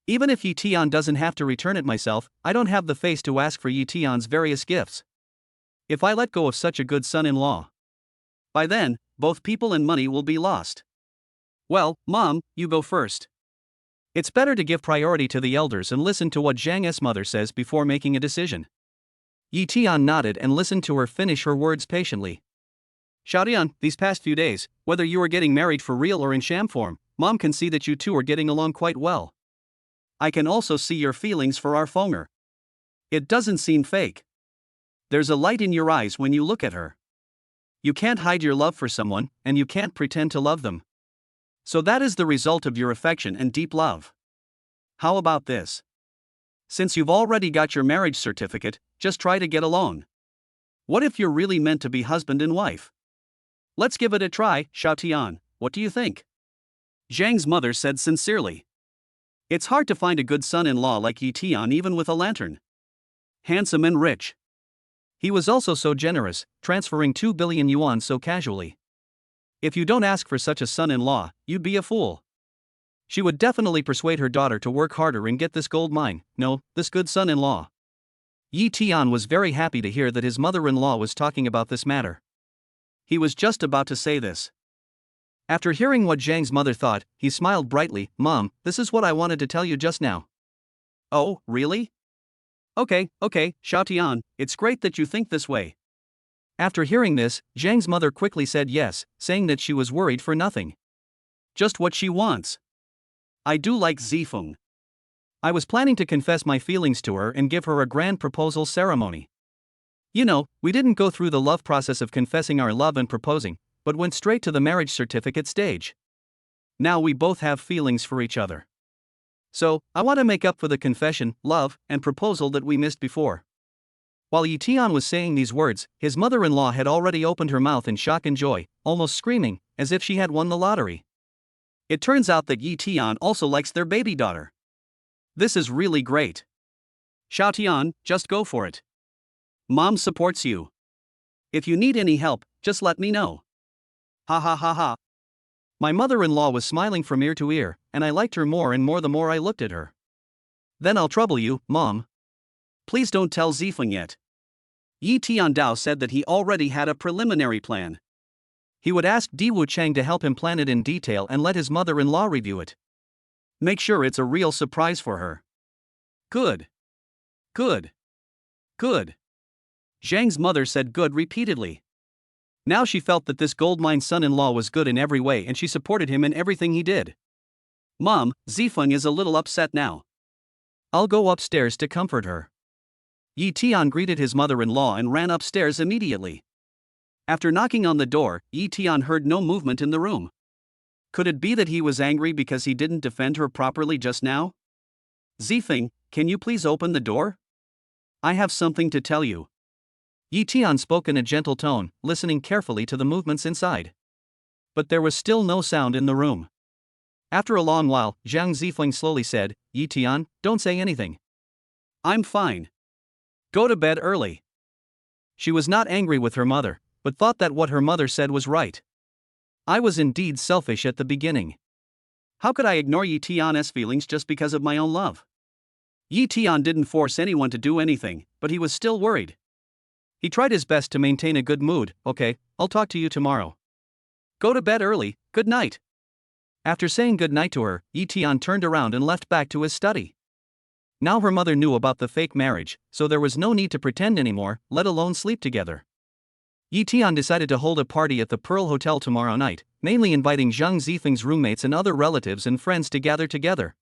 Even if Yi Tian doesn't have to return it myself, I don't have the face to ask for Yi Tian's various gifts. If I let go of such a good son-in-law, by then, both people and money will be lost. Well, Mom, you go first. It's better to give priority to the elders and listen to what Zhang's mother says before making a decision. Yi Tian nodded and listened to her finish her words patiently. Xiaotian, these past few days, whether you are getting married for real or in sham form, Mom can see that you two are getting along quite well. I can also see your feelings for our Fonger. It doesn't seem fake. There's a light in your eyes when you look at her. You can't hide your love for someone, and you can't pretend to love them. So that is the result of your affection and deep love. How about this? Since you've already got your marriage certificate, just try to get along. What if you're really meant to be husband and wife? Let's give it a try, Xiaotian, what do you think? Zhang's mother said sincerely. It's hard to find a good son-in-law like Yi Tian even with a lantern. Handsome and rich. He was also so generous, transferring 2 billion yuan so casually. If you don't ask for such a son-in-law, you'd be a fool. She would definitely persuade her daughter to work harder and get this gold mine, no, this good son-in-law. Yi Tian was very happy to hear that his mother-in-law was talking about this matter. He was just about to say this. After hearing what Zhang's mother thought, he smiled brightly. Mom, this is what I wanted to tell you just now. Oh, really? Okay, Xiaotian, it's great that you think this way. After hearing this, Zhang's mother quickly said yes, saying that she was worried for nothing. Just what she wants. I do like Zifeng. I was planning to confess my feelings to her and give her a grand proposal ceremony. You know, we didn't go through the love process of confessing our love and proposing, but went straight to the marriage certificate stage. Now we both have feelings for each other. So, I want to make up for the confession, love, and proposal that we missed before. While Yi Tian was saying these words, his mother-in-law had already opened her mouth in shock and joy, almost screaming, as if she had won the lottery. It turns out that Yi Tian also likes their baby daughter. This is really great. Xiaotian, just go for it. Mom supports you. If you need any help, just let me know. Ha ha ha ha. My mother-in-law was smiling from ear to ear, and I liked her more and more the more I looked at her. Then I'll trouble you, Mom. Please don't tell Zifeng yet. Yi Tiandao said that he already had a preliminary plan. He would ask Di Wuchang to help him plan it in detail and let his mother-in-law review it. Make sure it's a real surprise for her. Good. Good. Good. Zhang's mother said good repeatedly. Now she felt that this goldmine son-in-law was good in every way and she supported him in everything he did. Mom, Zifeng is a little upset now. I'll go upstairs to comfort her. Yi Tian greeted his mother-in-law and ran upstairs immediately. After knocking on the door, Yi Tian heard no movement in the room. Could it be that he was angry because he didn't defend her properly just now? Zifeng, can you please open the door? I have something to tell you. Yi Tian spoke in a gentle tone, listening carefully to the movements inside. But there was still no sound in the room. After a long while, Zhang Zifeng slowly said, Yi Tian, don't say anything. I'm fine. Go to bed early. She was not angry with her mother, but thought that what her mother said was right. I was indeed selfish at the beginning. How could I ignore Yi Tian's feelings just because of my own love? Yi Tian didn't force anyone to do anything, but he was still worried. He tried his best to maintain a good mood. Okay, I'll talk to you tomorrow. Go to bed early, good night. After saying good night to her, Yi Tian turned around and left back to his study. Now her mother knew about the fake marriage, so there was no need to pretend anymore, let alone sleep together. Yi Tian decided to hold a party at the Pearl Hotel tomorrow night, mainly inviting Zhang Zifeng's roommates and other relatives and friends to gather together.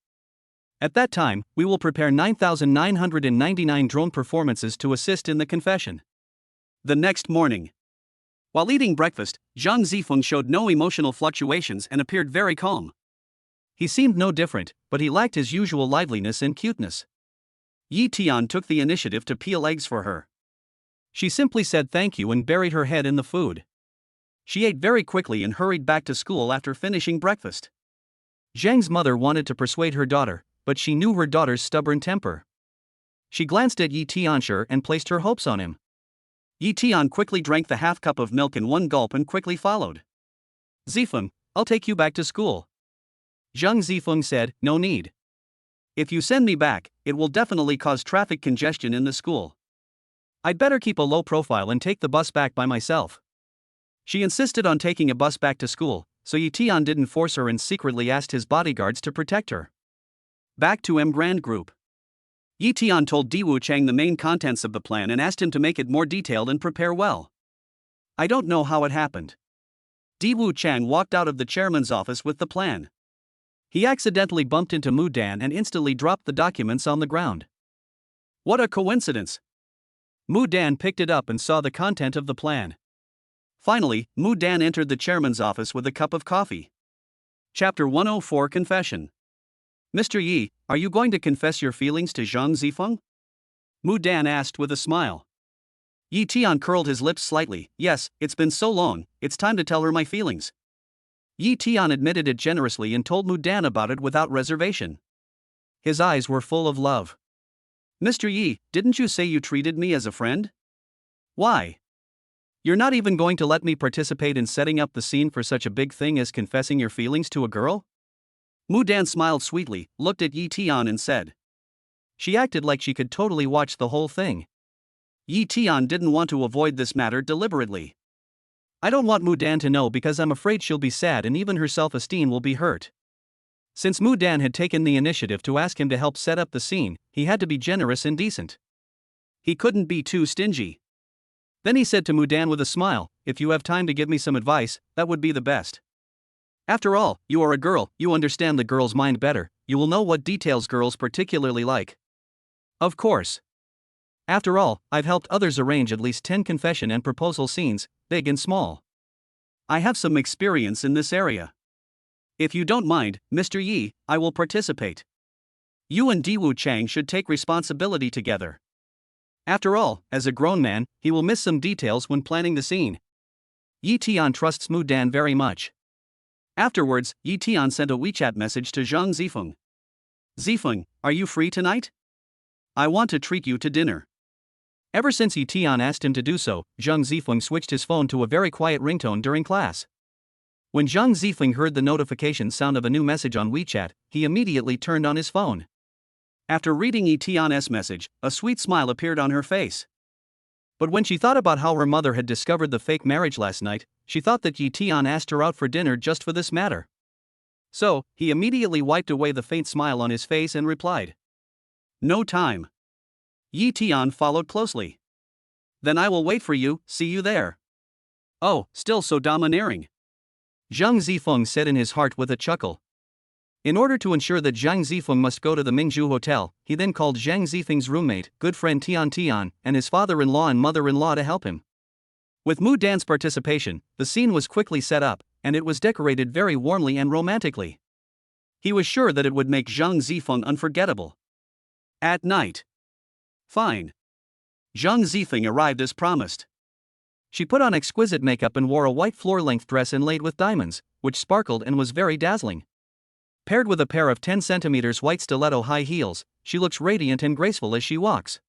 At that time, we will prepare 9,999 drone performances to assist in the confession. The next morning, while eating breakfast, Zhang Zifeng showed no emotional fluctuations and appeared very calm. He seemed no different, but he lacked his usual liveliness and cuteness. Yi Tian took the initiative to peel eggs for her. She simply said thank you and buried her head in the food. She ate very quickly and hurried back to school after finishing breakfast. Zhang's mother wanted to persuade her daughter, but she knew her daughter's stubborn temper. She glanced at Yi Tianshi and placed her hopes on him. Yi Tian quickly drank the half cup of milk in one gulp and quickly followed. Zifeng, I'll take you back to school. Zhang Zifeng said, no need. If you send me back, it will definitely cause traffic congestion in the school. I'd better keep a low profile and take the bus back by myself. She insisted on taking a bus back to school, so Yi Tian didn't force her and secretly asked his bodyguards to protect her. Back to M Grand Group. Yi Tian told Diwu Chang the main contents of the plan and asked him to make it more detailed and prepare well. I don't know how it happened. Diwu Chang walked out of the chairman's office with the plan. He accidentally bumped into Mudan and instantly dropped the documents on the ground. What a coincidence! Mudan picked it up and saw the content of the plan. Finally, Mudan entered the chairman's office with a cup of coffee. Chapter 104 Confession. Mr. Yi, are you going to confess your feelings to Zhang Zifeng? Mudan asked with a smile. Yi Tian curled his lips slightly. Yes, it's been so long, it's time to tell her my feelings. Yi Tian admitted it generously and told Mudan about it without reservation. His eyes were full of love. Mr. Yi, didn't you say you treated me as a friend? Why? You're not even going to let me participate in setting up the scene for such a big thing as confessing your feelings to a girl? Mudan smiled sweetly, looked at Yi Tian and said. She acted like she could totally watch the whole thing. Yi Tian didn't want to avoid this matter deliberately. I don't want Mudan to know because I'm afraid she'll be sad and even her self-esteem will be hurt. Since Mudan had taken the initiative to ask him to help set up the scene, he had to be generous and decent. He couldn't be too stingy. Then he said to Mudan with a smile, if you have time to give me some advice, that would be the best. After all, you are a girl, you understand the girl's mind better, you will know what details girls particularly like. Of course. After all, I've helped others arrange at least 10 confession and proposal scenes, big and small. I have some experience in this area. If you don't mind, Mr. Yi, I will participate. You and Diwu Chang should take responsibility together. After all, as a grown man, he will miss some details when planning the scene. Yi Tian trusts Mudan very much. Afterwards, Yi Tian sent a WeChat message to Zhang Zifeng. Zifeng, are you free tonight? I want to treat you to dinner. Ever since Yi Tian asked him to do so, Zhang Zifeng switched his phone to a very quiet ringtone during class. When Zhang Zifeng heard the notification sound of a new message on WeChat, he immediately turned on his phone. After reading Yi Tian's message, a sweet smile appeared on her face. But when she thought about how her mother had discovered the fake marriage last night, she thought that Yi Tian asked her out for dinner just for this matter. So, he immediately wiped away the faint smile on his face and replied. No time. Yi Tian followed closely. Then I will wait for you, see you there. Oh, still so domineering. Zhang Zifeng said in his heart with a chuckle. In order to ensure that Zhang Zifeng must go to the Mingzhu Hotel, he then called Zhang Zifeng's roommate, good friend Tian Tian, and his father-in-law and mother-in-law to help him. With Mudan's participation, the scene was quickly set up, and it was decorated very warmly and romantically. He was sure that it would make Zhang Zifeng unforgettable. At night. Fine. Zhang Zifeng arrived as promised. She put on exquisite makeup and wore a white floor-length dress inlaid with diamonds, which sparkled and was very dazzling. Paired with a pair of 10 cm white stiletto high heels, she looks radiant and graceful as she walks.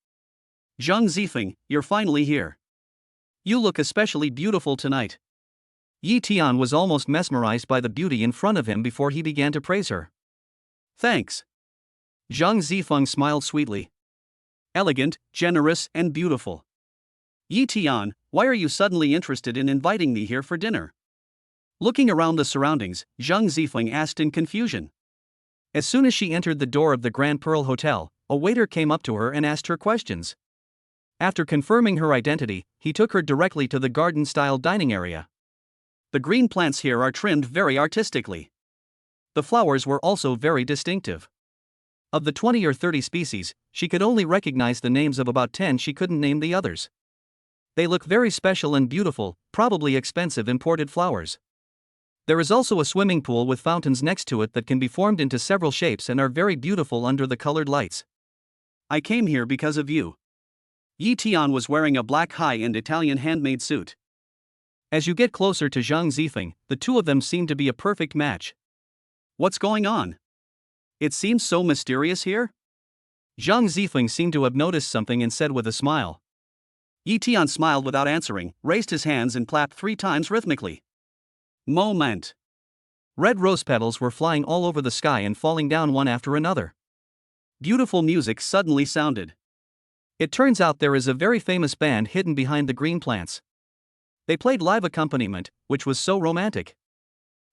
Zhang Zifeng, you're finally here. You look especially beautiful tonight. Yi Tian was almost mesmerized by the beauty in front of him before he began to praise her. Thanks. Zhang Zifeng smiled sweetly. Elegant, generous, and beautiful. Yi Tian, why are you suddenly interested in inviting me here for dinner? Looking around the surroundings, Zhang Zifeng asked in confusion. As soon as she entered the door of the Grand Pearl Hotel, a waiter came up to her and asked her questions. After confirming her identity, he took her directly to the garden-style dining area. The green plants here are trimmed very artistically. The flowers were also very distinctive. Of the 20 or 30 species, she could only recognize the names of about 10. She couldn't name the others. They look very special and beautiful, probably expensive imported flowers. There is also a swimming pool with fountains next to it that can be formed into several shapes and are very beautiful under the colored lights. I came here because of you. Yi Tian was wearing a black high-end Italian handmade suit. As you get closer to Zhang Zifeng, the two of them seem to be a perfect match. What's going on? It seems so mysterious here? Zhang Zifeng seemed to have noticed something and said with a smile. Yi Tian smiled without answering, raised his hands and clapped 3 times rhythmically. Moment. Red rose petals were flying all over the sky and falling down one after another. Beautiful music suddenly sounded. It turns out there is a very famous band hidden behind the green plants. They played live accompaniment, which was so romantic.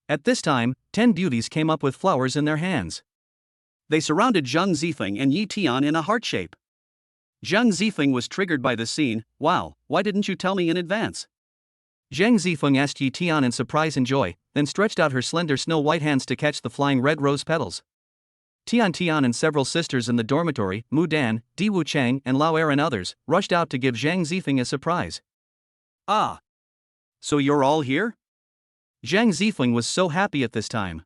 At this time, 10 beauties came up with flowers in their hands. They surrounded Zhang Zifeng and Yi Tian in a heart shape. Zhang Zifeng was triggered by the scene. Wow, why didn't you tell me in advance? Zhang Zifeng asked Yi Tian in surprise and joy, then stretched out her slender snow-white hands to catch the flying red rose petals. Tian and several sisters in the dormitory, Mudan, Diwu Chang and Lao Er and others, rushed out to give Zhang Zifeng a surprise. Ah! So you're all here? Zhang Zifeng was so happy at this time.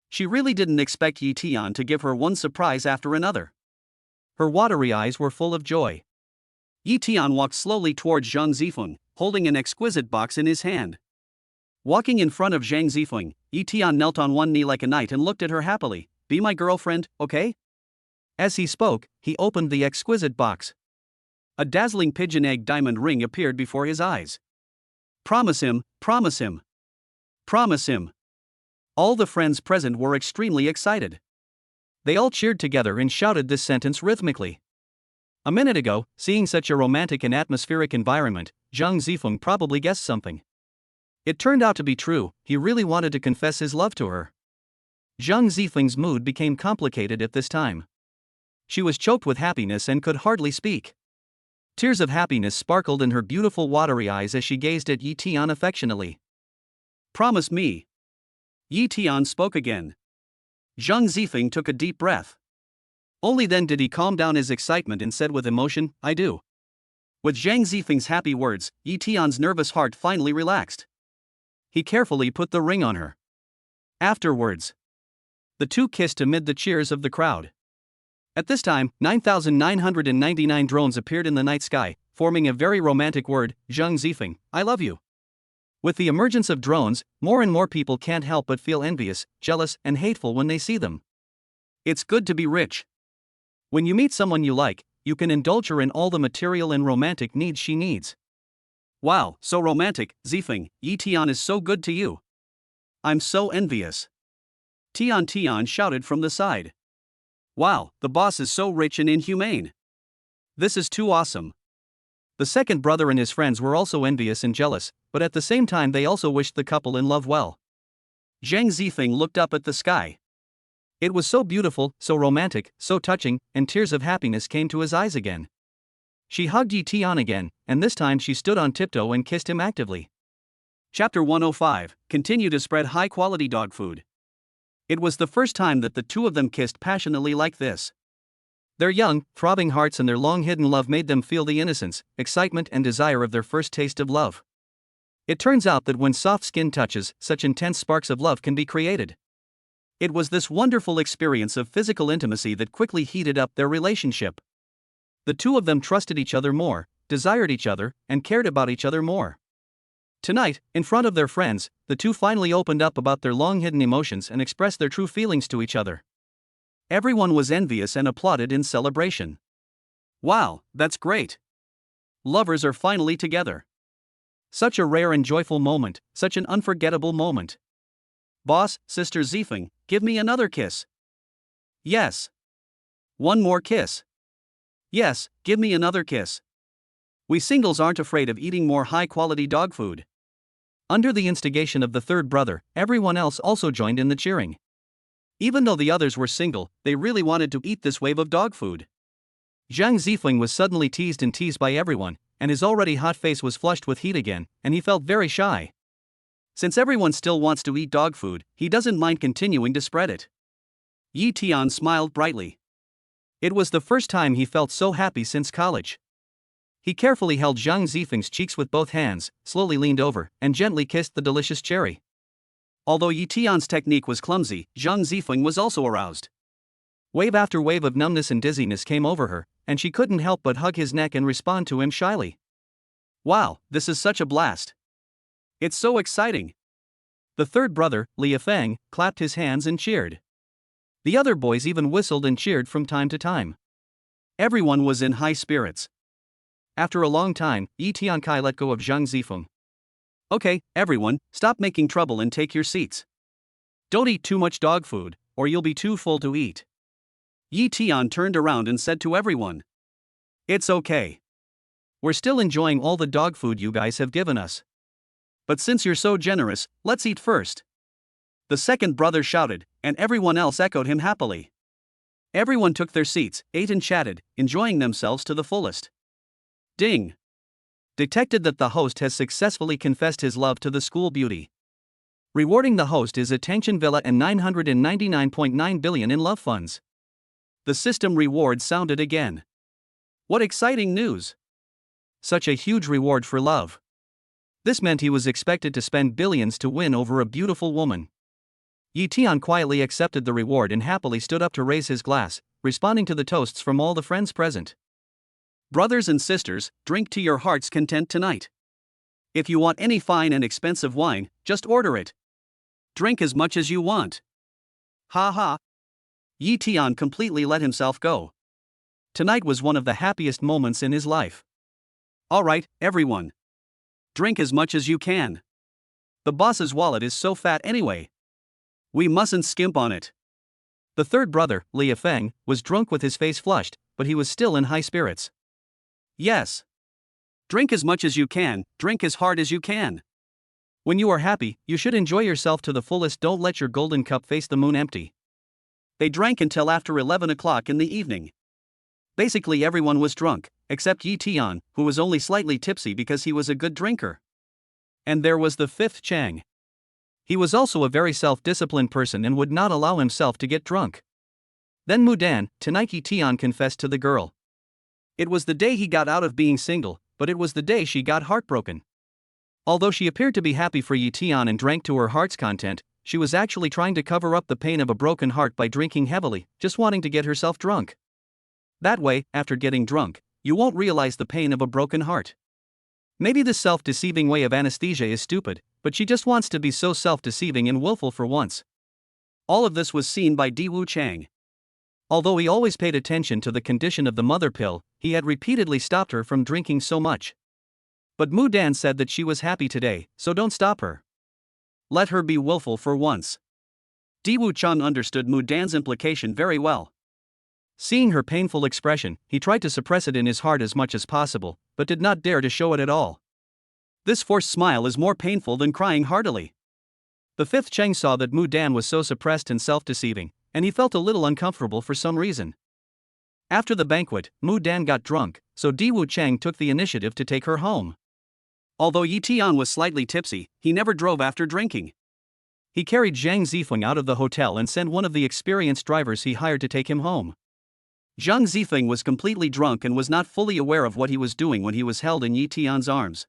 She really didn't expect Yi Tian to give her one surprise after another. Her watery eyes were full of joy. Yi Tian walked slowly towards Zhang Zifeng, holding an exquisite box in his hand. Walking in front of Zhang Zifeng, Yi Tian knelt on one knee like a knight and looked at her happily. Be my girlfriend, okay? As he spoke, he opened the exquisite box. A dazzling pigeon egg diamond ring appeared before his eyes. Promise him, promise him. Promise him. All the friends present were extremely excited. They all cheered together and shouted this sentence rhythmically. A minute ago, seeing such a romantic and atmospheric environment, Zhang Zifeng probably guessed something. It turned out to be true, he really wanted to confess his love to her. Zhang Zifeng's mood became complicated at this time. She was choked with happiness and could hardly speak. Tears of happiness sparkled in her beautiful watery eyes as she gazed at Yi Tian affectionately. Promise me. Yi Tian spoke again. Zhang Zifeng took a deep breath. Only then did he calm down his excitement and said with emotion, I do. With Zhang Zifeng's happy words, Yi Tian's nervous heart finally relaxed. He carefully put the ring on her. Afterwards, the two kissed amid the cheers of the crowd. At this time, 9,999 drones appeared in the night sky, forming a very romantic word, Zhang Zifeng, I love you. With the emergence of drones, more and more people can't help but feel envious, jealous, and hateful when they see them. It's good to be rich. When you meet someone you like, you can indulge her in all the material and romantic needs she needs. Wow, so romantic, Zifeng, Yi Tian is so good to you. I'm so envious. Tian shouted from the side. Wow, the boss is so rich and inhumane. This is too awesome. The second brother and his friends were also envious and jealous, but at the same time they also wished the couple in love well. Zhang Zifeng looked up at the sky. It was so beautiful, so romantic, so touching, and tears of happiness came to his eyes again. She hugged Yi Tian again, and this time she stood on tiptoe and kissed him actively. Chapter 105, Continue to spread high-quality dog food. It was the first time that the two of them kissed passionately like this. Their young, throbbing hearts and their long-hidden love made them feel the innocence, excitement and desire of their first taste of love. It turns out that when soft skin touches, such intense sparks of love can be created. It was this wonderful experience of physical intimacy that quickly heated up their relationship. The two of them trusted each other more, desired each other, and cared about each other more. Tonight, in front of their friends, the two finally opened up about their long-hidden emotions and expressed their true feelings to each other. Everyone was envious and applauded in celebration. Wow, that's great. Lovers are finally together. Such a rare and joyful moment, such an unforgettable moment. Boss, Sister Zifeng, give me another kiss. Yes. One more kiss. Yes, give me another kiss. We singles aren't afraid of eating more high-quality dog food. Under the instigation of the third brother, everyone else also joined in the cheering. Even though the others were single, they really wanted to eat this wave of dog food. Zhang Zifeng was suddenly teased by everyone, and his already hot face was flushed with heat again, and he felt very shy. Since everyone still wants to eat dog food, he doesn't mind continuing to spread it. Yi Tian smiled brightly. It was the first time he felt so happy since college. He carefully held Zhang Zifeng's cheeks with both hands, slowly leaned over, and gently kissed the delicious cherry. Although Yi Tian's technique was clumsy, Zhang Zifeng was also aroused. Wave after wave of numbness and dizziness came over her, and she couldn't help but hug his neck and respond to him shyly. Wow, this is such a blast. It's so exciting. The third brother, Li Feng, clapped his hands and cheered. The other boys even whistled and cheered from time to time. Everyone was in high spirits. After a long time, Yi Tiankai let go of Zhang Zifeng. Okay, everyone, stop making trouble and take your seats. Don't eat too much dog food, or you'll be too full to eat. Yi Tian turned around and said to everyone. It's okay. We're still enjoying all the dog food you guys have given us. But since you're so generous, let's eat first. The second brother shouted, and everyone else echoed him happily. Everyone took their seats, ate and chatted, enjoying themselves to the fullest. Ding! Detected that the host has successfully confessed his love to the school beauty. Rewarding the host is a Tension Villa and 999.9 billion in love funds. The system reward sounded again. What exciting news! Such a huge reward for love. This meant he was expected to spend billions to win over a beautiful woman. Yi Tian quietly accepted the reward and happily stood up to raise his glass, responding to the toasts from all the friends present. Brothers and sisters, drink to your heart's content tonight. If you want any fine and expensive wine, just order it. Drink as much as you want. Ha ha. Yi Tian completely let himself go. Tonight was one of the happiest moments in his life. Alright, everyone. Drink as much as you can. The boss's wallet is so fat anyway. We mustn't skimp on it. The third brother, Li Feng, was drunk with his face flushed, but he was still in high spirits. Yes. Drink as much as you can, drink as hard as you can. When you are happy, you should enjoy yourself to the fullest. Don't let your golden cup face the moon empty. They drank until after 11 o'clock in the evening. Basically everyone was drunk, except Yi Tian, who was only slightly tipsy because he was a good drinker. And there was the fifth Chang. He was also a very self-disciplined person and would not allow himself to get drunk. Then Mudan, tonight Yi Tian confessed to the girl. It was the day he got out of being single, but it was the day she got heartbroken. Although she appeared to be happy for Yi Tian and drank to her heart's content, she was actually trying to cover up the pain of a broken heart by drinking heavily, just wanting to get herself drunk. That way, after getting drunk, you won't realize the pain of a broken heart. Maybe this self-deceiving way of anesthesia is stupid, but she just wants to be so self-deceiving and willful for once. All of this was seen by Diwu Chang. Although he always paid attention to the condition of the mother pill, he had repeatedly stopped her from drinking so much. But Mudan said that she was happy today, so don't stop her. Let her be willful for once. Diwu Chang understood Mudan's implication very well. Seeing her painful expression, he tried to suppress it in his heart as much as possible, but did not dare to show it at all. This forced smile is more painful than crying heartily. The fifth Cheng saw that Mudan was so suppressed and self-deceiving, and he felt a little uncomfortable for some reason. After the banquet, Mudan got drunk, so Diwu Cheng took the initiative to take her home. Although Yi Tian was slightly tipsy, he never drove after drinking. He carried Zhang Zifeng out of the hotel and sent one of the experienced drivers he hired to take him home. Zhang Zifeng was completely drunk and was not fully aware of what he was doing when he was held in Yi Tian's arms.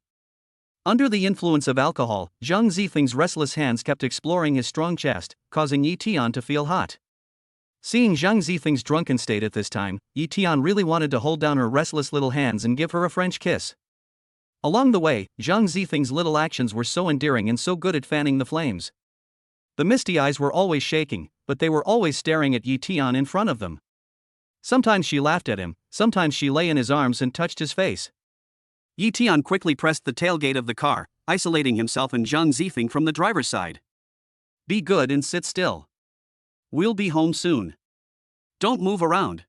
Under the influence of alcohol, Zhang Zifeng's restless hands kept exploring his strong chest, causing Yi Tian to feel hot. Seeing Zhang Zifeng's drunken state at this time, Yi Tian really wanted to hold down her restless little hands and give her a French kiss. Along the way, Zhang Zifeng's little actions were so endearing and so good at fanning the flames. The misty eyes were always shaking, but they were always staring at Yi Tian in front of them. Sometimes she laughed at him, sometimes she lay in his arms and touched his face. Yi Tian quickly pressed the tailgate of the car, isolating himself and Zhang Zifeng from the driver's side. Be good and sit still. We'll be home soon. Don't move around.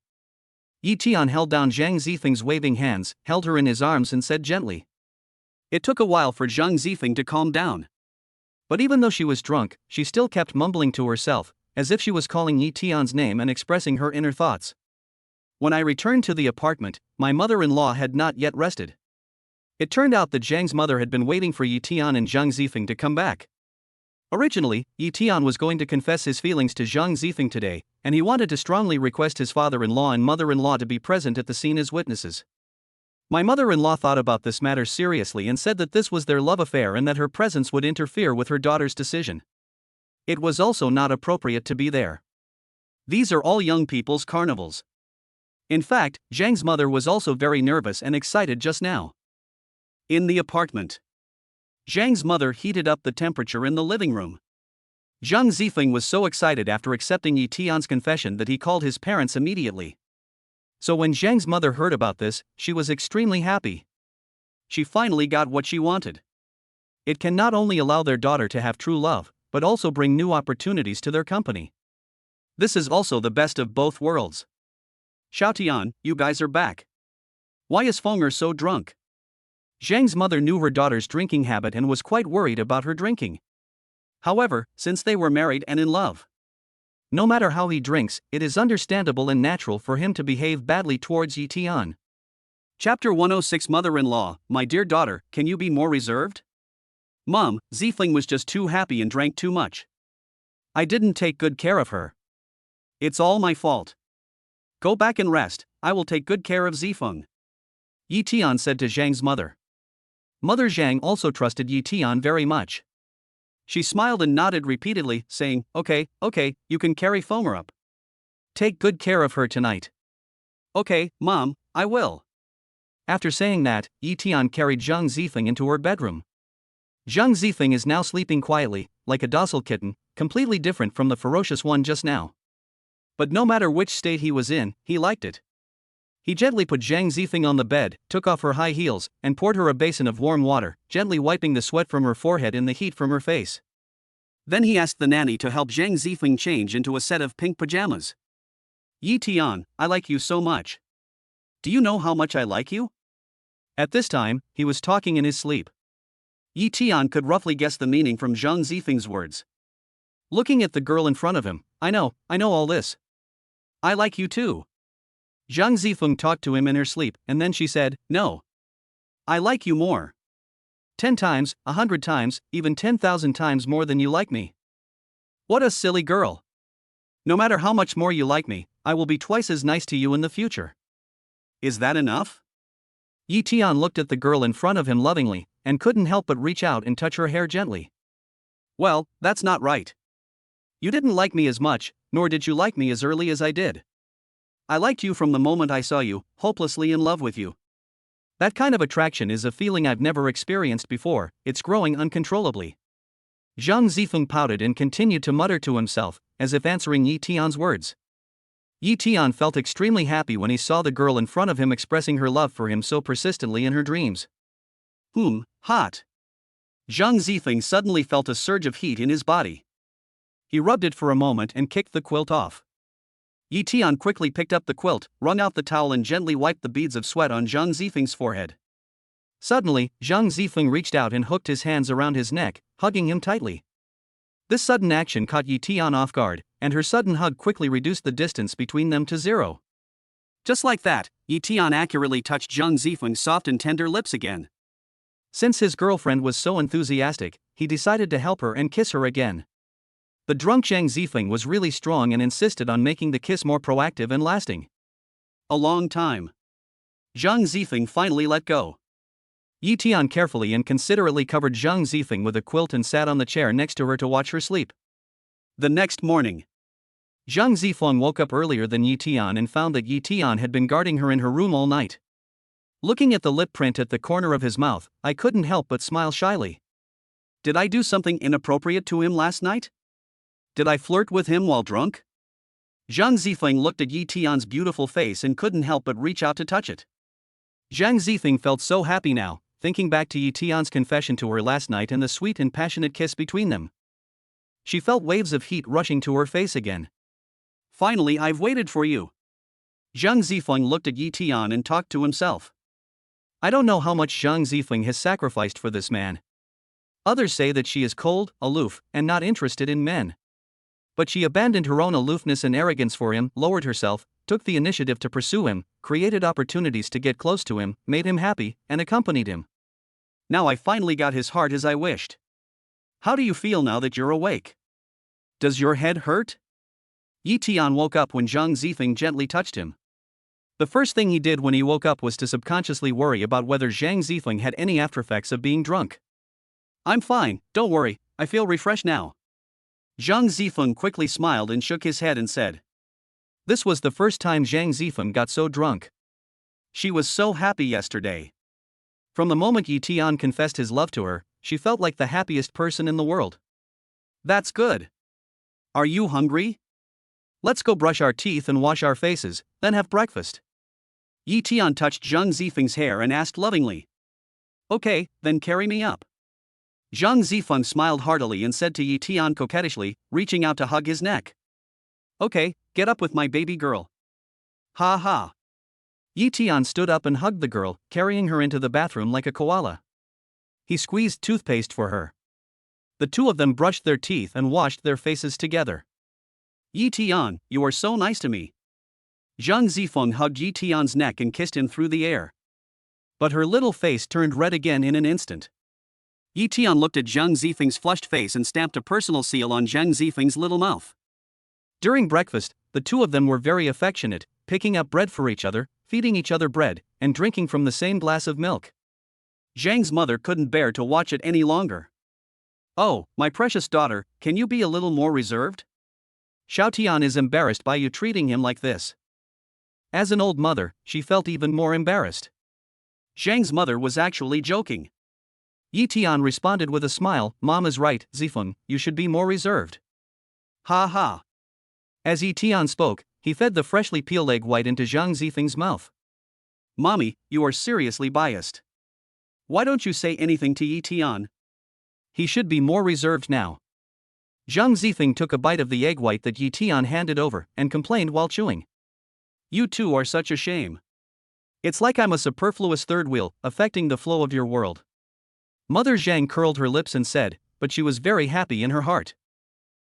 Yi Tian held down Zhang Zifeng's waving hands, held her in his arms and said gently. It took a while for Zhang Zifeng to calm down. But even though she was drunk, she still kept mumbling to herself, as if she was calling Yi Tian's name and expressing her inner thoughts. When I returned to the apartment, my mother-in-law had not yet rested. It turned out that Zhang's mother had been waiting for Yi Tian and Zhang Zifeng to come back. Originally, Yi Tian was going to confess his feelings to Zhang Zifeng today, and he wanted to strongly request his father-in-law and mother-in-law to be present at the scene as witnesses. My mother-in-law thought about this matter seriously and said that this was their love affair and that her presence would interfere with her daughter's decision. It was also not appropriate to be there. These are all young people's carnivals. In fact, Zhang's mother was also very nervous and excited just now. In the apartment, Zhang's mother heated up the temperature in the living room. Zhang Zifeng was so excited after accepting Yi Tian's confession that he called his parents immediately. So when Zhang's mother heard about this, she was extremely happy. She finally got what she wanted. It can not only allow their daughter to have true love, but also bring new opportunities to their company. This is also the best of both worlds. Xiaotian, you guys are back. Why is Fenger so drunk? Zhang's mother knew her daughter's drinking habit and was quite worried about her drinking. However, since they were married and in love, no matter how he drinks, it is understandable and natural for him to behave badly towards Yi Tian. Chapter 106 Mother-in-law, my dear daughter, can you be more reserved? Mom, Zifeng was just too happy and drank too much. I didn't take good care of her. It's all my fault. Go back and rest, I will take good care of Zifeng. Yi Tian said to Zhang's mother. Mother Zhang also trusted Yi Tian very much. She smiled and nodded repeatedly, saying, Okay, you can carry Fenger up. Take good care of her tonight. Okay, Mom, I will. After saying that, Yi Tian carried Zhang Zifeng into her bedroom. Zhang Zifeng is now sleeping quietly, like a docile kitten, completely different from the ferocious one just now. But no matter which state he was in, he liked it. He gently put Zhang Zifeng on the bed, took off her high heels, and poured her a basin of warm water, gently wiping the sweat from her forehead and the heat from her face. Then he asked the nanny to help Zhang Zifeng change into a set of pink pajamas. Yi Tian, I like you so much. Do you know how much I like you? At this time, he was talking in his sleep. Yi Tian could roughly guess the meaning from Zhang Zifeng's words. Looking at the girl in front of him, I know all this. I like you too. Zhang Zifeng talked to him in her sleep, and then she said, No. I like you more. 10 times, 100 times, even 10,000 times more than you like me. What a silly girl. No matter how much more you like me, I will be twice as nice to you in the future. Is that enough? Yi Tian looked at the girl in front of him lovingly, and couldn't help but reach out and touch her hair gently. Well, that's not right. You didn't like me as much, nor did you like me as early as I did. I liked you from the moment I saw you, hopelessly in love with you. That kind of attraction is a feeling I've never experienced before, it's growing uncontrollably. Zhang Zifeng pouted and continued to mutter to himself, as if answering Yi Tian's words. Yi Tian felt extremely happy when he saw the girl in front of him expressing her love for him so persistently in her dreams. Hot. Zhang Zifeng suddenly felt a surge of heat in his body. He rubbed it for a moment and kicked the quilt off. Yi Tian quickly picked up the quilt, wrung out the towel and gently wiped the beads of sweat on Zhang Zifeng's forehead. Suddenly, Zhang Zifeng reached out and hooked his hands around his neck, hugging him tightly. This sudden action caught Yi Tian off guard, and her sudden hug quickly reduced the distance between them to 0. Just like that, Yi Tian accurately touched Zhang Zifeng's soft and tender lips again. Since his girlfriend was so enthusiastic, he decided to help her and kiss her again. The drunk Zhang Zifeng was really strong and insisted on making the kiss more proactive and lasting. A long time. Zhang Zifeng finally let go. Yi Tian carefully and considerately covered Zhang Zifeng with a quilt and sat on the chair next to her to watch her sleep. The next morning, Zhang Zifeng woke up earlier than Yi Tian and found that Yi Tian had been guarding her in her room all night. Looking at the lip print at the corner of his mouth, I couldn't help but smile shyly. Did I do something inappropriate to him last night? Did I flirt with him while drunk? Zhang Zifeng looked at Yi Tian's beautiful face and couldn't help but reach out to touch it. Zhang Zifeng felt so happy now, thinking back to Yi Tian's confession to her last night and the sweet and passionate kiss between them. She felt waves of heat rushing to her face again. Finally, I've waited for you. Zhang Zifeng looked at Yi Tian and talked to himself. I don't know how much Zhang Zifeng has sacrificed for this man. Others say that she is cold, aloof, and not interested in men. But she abandoned her own aloofness and arrogance for him, lowered herself, took the initiative to pursue him, created opportunities to get close to him, made him happy, and accompanied him. Now I finally got his heart as I wished. How do you feel now that you're awake? Does your head hurt? Yi Tian woke up when Zhang Zifeng gently touched him. The first thing he did when he woke up was to subconsciously worry about whether Zhang Zifeng had any aftereffects of being drunk. I'm fine, don't worry, I feel refreshed now. Zhang Zifeng quickly smiled and shook his head and said. This was the first time Zhang Zifeng got so drunk. She was so happy yesterday. From the moment Yi Tian confessed his love to her, she felt like the happiest person in the world. That's good. Are you hungry? Let's go brush our teeth and wash our faces, then have breakfast. Yi Tian touched Zhang Zifeng's hair and asked lovingly. Okay, then carry me up. Zhang Zifeng smiled heartily and said to Yi Tian coquettishly, reaching out to hug his neck. Okay, get up with my baby girl. Ha ha. Yi Tian stood up and hugged the girl, carrying her into the bathroom like a koala. He squeezed toothpaste for her. The two of them brushed their teeth and washed their faces together. Yi Tian, you are so nice to me. Zhang Zifeng hugged Yi Tian's neck and kissed him through the air. But her little face turned red again in an instant. Yi Tian looked at Zhang Zifeng's flushed face and stamped a personal seal on Zhang Zifeng's little mouth. During breakfast, the two of them were very affectionate, picking up bread for each other, feeding each other bread, and drinking from the same glass of milk. Zhang's mother couldn't bear to watch it any longer. Oh, my precious daughter, can you be a little more reserved? Xiaotian is embarrassed by you treating him like this. As an old mother, she felt even more embarrassed. Zhang's mother was actually joking. Yi Tian responded with a smile, Mom is right, Zifeng, you should be more reserved. Ha ha. As Yi Tian spoke, he fed the freshly peeled egg white into Zhang Zifeng's mouth. Mommy, you are seriously biased. Why don't you say anything to Yi Tian? He should be more reserved now. Zhang Zifeng took a bite of the egg white that Yi Tian handed over and complained while chewing. You two are such a shame. It's like I'm a superfluous third wheel, affecting the flow of your world. Mother Zhang curled her lips and said, but she was very happy in her heart.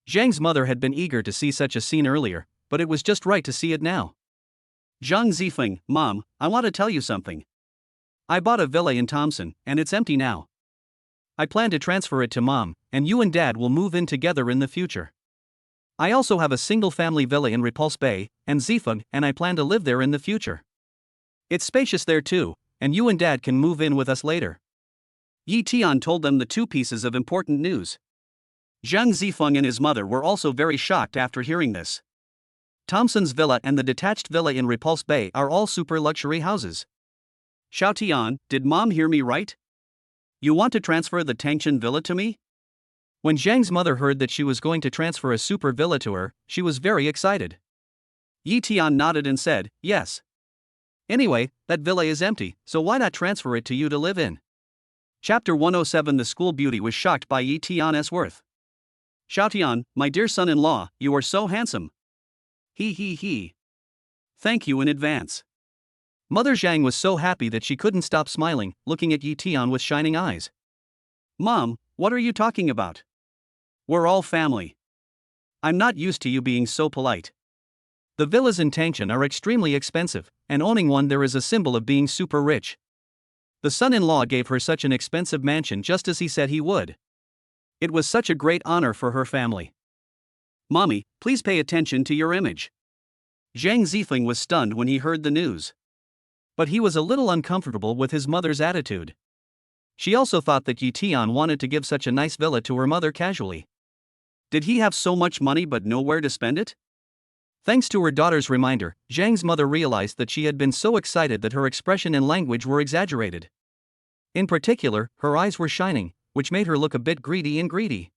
Zhang's mother had been eager to see such a scene earlier, but it was just right to see it now. Zhang Zifeng, Mom, I want to tell you something. I bought a villa in Thompson, and it's empty now. I plan to transfer it to Mom, and you and Dad will move in together in the future. I also have a single-family villa in Repulse Bay, and Zifeng and I plan to live there in the future. It's spacious there too, and you and Dad can move in with us later. Yi Tian told them the two pieces of important news. Zhang Zifeng and his mother were also very shocked after hearing this. Thompson's villa and the detached villa in Repulse Bay are all super luxury houses. Xiaotian, did Mom hear me right? You want to transfer the Tangshan villa to me? When Zhang's mother heard that she was going to transfer a super villa to her, she was very excited. Yi Tian nodded and said, yes. Anyway, that villa is empty, so why not transfer it to you to live in? Chapter 107. The school beauty was shocked by Yi Tian's worth. Xiaotian, my dear son-in-law, you are so handsome. He. Thank you in advance. Mother Zhang was so happy that she couldn't stop smiling, looking at Yi Tian with shining eyes. Mom, what are you talking about? We're all family. I'm not used to you being so polite. The villas in Tangshan are extremely expensive, and owning one there is a symbol of being super rich. The son-in-law gave her such an expensive mansion just as he said he would. It was such a great honor for her family. Mommy, please pay attention to your image. Zhang Zifeng was stunned when he heard the news. But he was a little uncomfortable with his mother's attitude. She also thought that Yi Tian wanted to give such a nice villa to her mother casually. Did he have so much money but nowhere to spend it? Thanks to her daughter's reminder, Zhang's mother realized that she had been so excited that her expression and language were exaggerated. In particular, her eyes were shining, which made her look a bit greedy.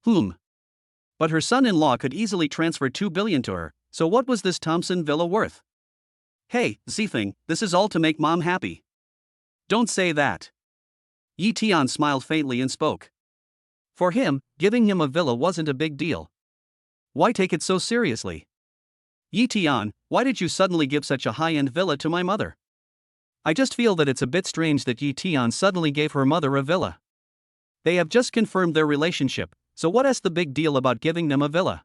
But her son-in-law could easily transfer 2 billion to her, so what was this Thompson villa worth? Hey, Zifeng, this is all to make mom happy. Don't say that. Yi Tian smiled faintly and spoke. For him, giving him a villa wasn't a big deal. Why take it so seriously? Yi Tian, why did you suddenly give such a high-end villa to my mother? I just feel that it's a bit strange that Yi Tian suddenly gave her mother a villa. They have just confirmed their relationship, so what is the big deal about giving them a villa?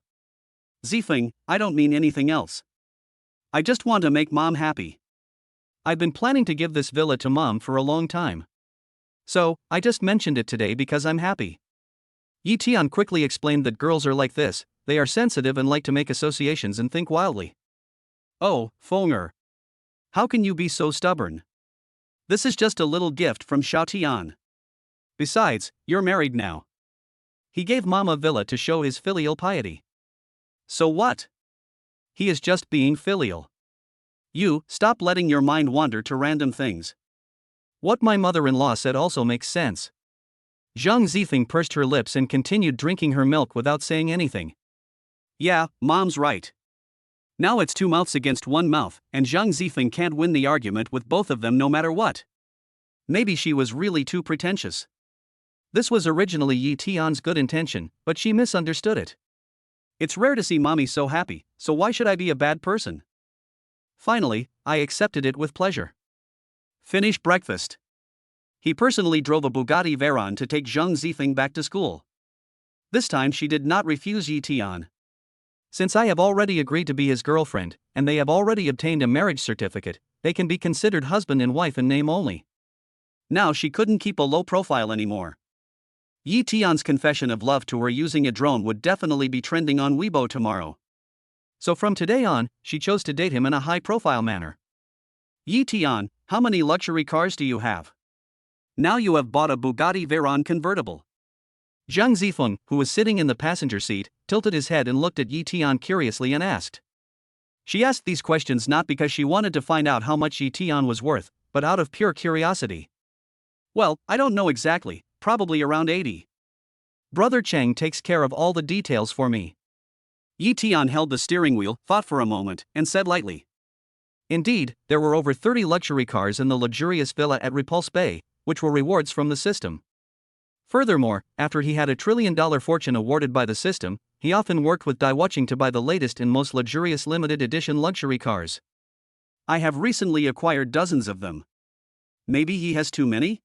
Zifeng, I don't mean anything else. I just want to make mom happy. I've been planning to give this villa to mom for a long time. So, I just mentioned it today because I'm happy. Yi Tian quickly explained that girls are like this, they are sensitive and like to make associations and think wildly. Oh, Fenger. How can you be so stubborn? This is just a little gift from Xiao Tian. Besides, you're married now. He gave mom a villa to show his filial piety. So what? He is just being filial. You, stop letting your mind wander to random things. What my mother-in-law said also makes sense. Zhang Zifeng pursed her lips and continued drinking her milk without saying anything. Yeah, mom's right. Now it's two mouths against one mouth, and Zhang Zifeng can't win the argument with both of them no matter what. Maybe she was really too pretentious. This was originally Yi Tian's good intention, but she misunderstood it. It's rare to see mommy so happy, so why should I be a bad person? Finally, I accepted it with pleasure. Finish breakfast. He personally drove a Bugatti Veyron to take Zhang Zifeng back to school. This time she did not refuse Yi Tian. Since I have already agreed to be his girlfriend, and they have already obtained a marriage certificate, they can be considered husband and wife in name only. Now she couldn't keep a low profile anymore. Yi Tian's confession of love to her using a drone would definitely be trending on Weibo tomorrow. So from today on, she chose to date him in a high-profile manner. Yi Tian, how many luxury cars do you have? Now you have bought a Bugatti Veyron convertible. Zhang Zifeng, who was sitting in the passenger seat, tilted his head and looked at Yi Tian curiously and asked. She asked these questions not because she wanted to find out how much Yi Tian was worth, but out of pure curiosity. Well, I don't know exactly, probably around 80. Brother Chang takes care of all the details for me. Yi Tian held the steering wheel, thought for a moment, and said lightly. Indeed, there were over 30 luxury cars in the luxurious villa at Repulse Bay, which were rewards from the system. Furthermore, after he had a $1 trillion fortune awarded by the system, he often worked with Daiwuching to buy the latest and most luxurious limited edition luxury cars. I have recently acquired dozens of them. Maybe he has too many?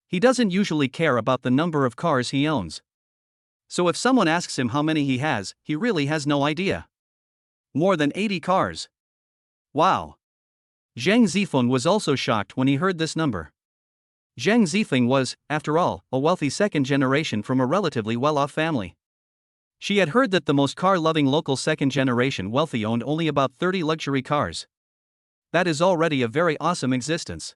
He doesn't usually care about the number of cars he owns. So if someone asks him how many he has, he really has no idea. More than 80 cars. Wow. Zhang Zifeng was also shocked when he heard this number. Zhang Zifeng was, after all, a wealthy second generation from a relatively well-off family. She had heard that the most car-loving local second-generation wealthy owned only about 30 luxury cars. That is already a very awesome existence.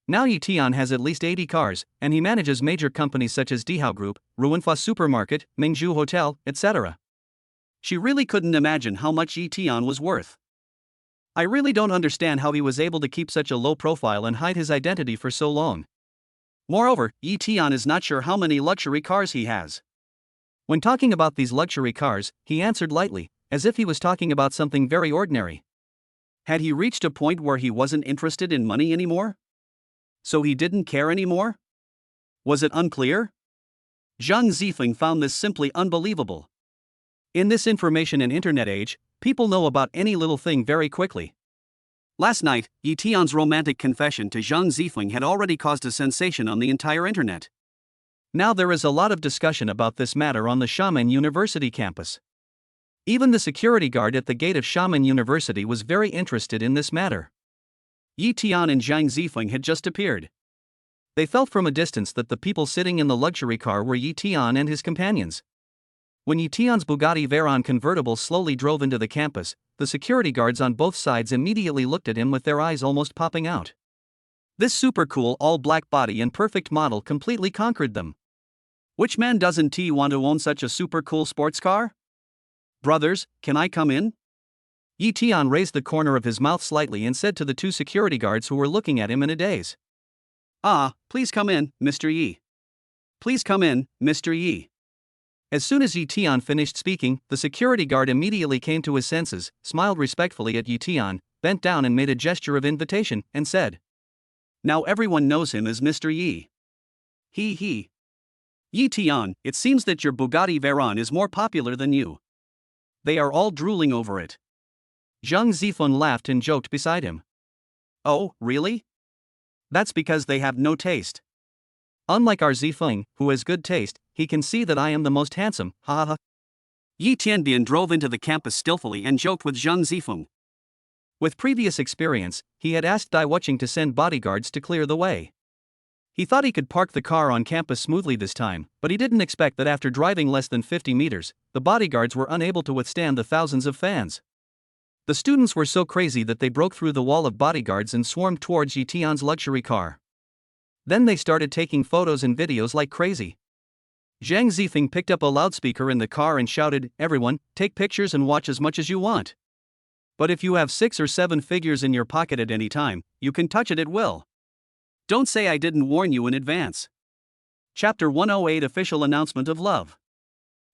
Now Yi Tian has at least 80 cars, and he manages major companies such as Dihao Group, Ruinfa Supermarket, Mingzhu Hotel, etc. She really couldn't imagine how much Yi Tian was worth. I really don't understand how he was able to keep such a low profile and hide his identity for so long. Moreover, Yi Tian is not sure how many luxury cars he has. When talking about these luxury cars, he answered lightly, as if he was talking about something very ordinary. Had he reached a point where he wasn't interested in money anymore? So he didn't care anymore? Was it unclear? Zhang Zifeng found this simply unbelievable. In this information and internet age, people know about any little thing very quickly. Last night, Yi Tian's romantic confession to Zhang Zifeng had already caused a sensation on the entire internet. Now there is a lot of discussion about this matter on the Xiamen University campus. Even the security guard at the gate of Xiamen University was very interested in this matter. Yi Tian and Zhang Zifeng had just appeared. They felt from a distance that the people sitting in the luxury car were Yi Tian and his companions. When Yi Tian's Bugatti Veyron convertible slowly drove into the campus, the security guards on both sides immediately looked at him with their eyes almost popping out. This super cool all-black body and perfect model completely conquered them. Which man doesn't want to own such a super cool sports car? Brothers, can I come in? Yi Tian raised the corner of his mouth slightly and said to the two security guards who were looking at him in a daze. Please come in, Mr. Yi. Please come in, Mr. Yi. As soon as Yi Tian finished speaking, the security guard immediately came to his senses, smiled respectfully at Yi Tian, bent down and made a gesture of invitation, and said, "Now everyone knows him as Mr. Yi. He. Yi Tian, it seems that your Bugatti Veyron is more popular than you." They are all drooling over it. Zhang Zifeng laughed and joked beside him. "Oh, really? That's because they have no taste. Unlike our Zifeng, who has good taste, he can see that I am the most handsome, ha ha ha." Yi Tianbian drove into the campus skillfully and joked with Zhang Zifeng. With previous experience, he had asked Dai Wuqing to send bodyguards to clear the way. He thought he could park the car on campus smoothly this time, but he didn't expect that after driving less than 50 meters, the bodyguards were unable to withstand the thousands of fans. The students were so crazy that they broke through the wall of bodyguards and swarmed towards Yi Tian's luxury car. Then they started taking photos and videos like crazy. Zhang Zifeng picked up a loudspeaker in the car and shouted, "Everyone, take pictures and watch as much as you want. But if you have 6 or 7 figures in your pocket at any time, you can touch it at will. Don't say I didn't warn you in advance." Chapter 108 Official Announcement of Love.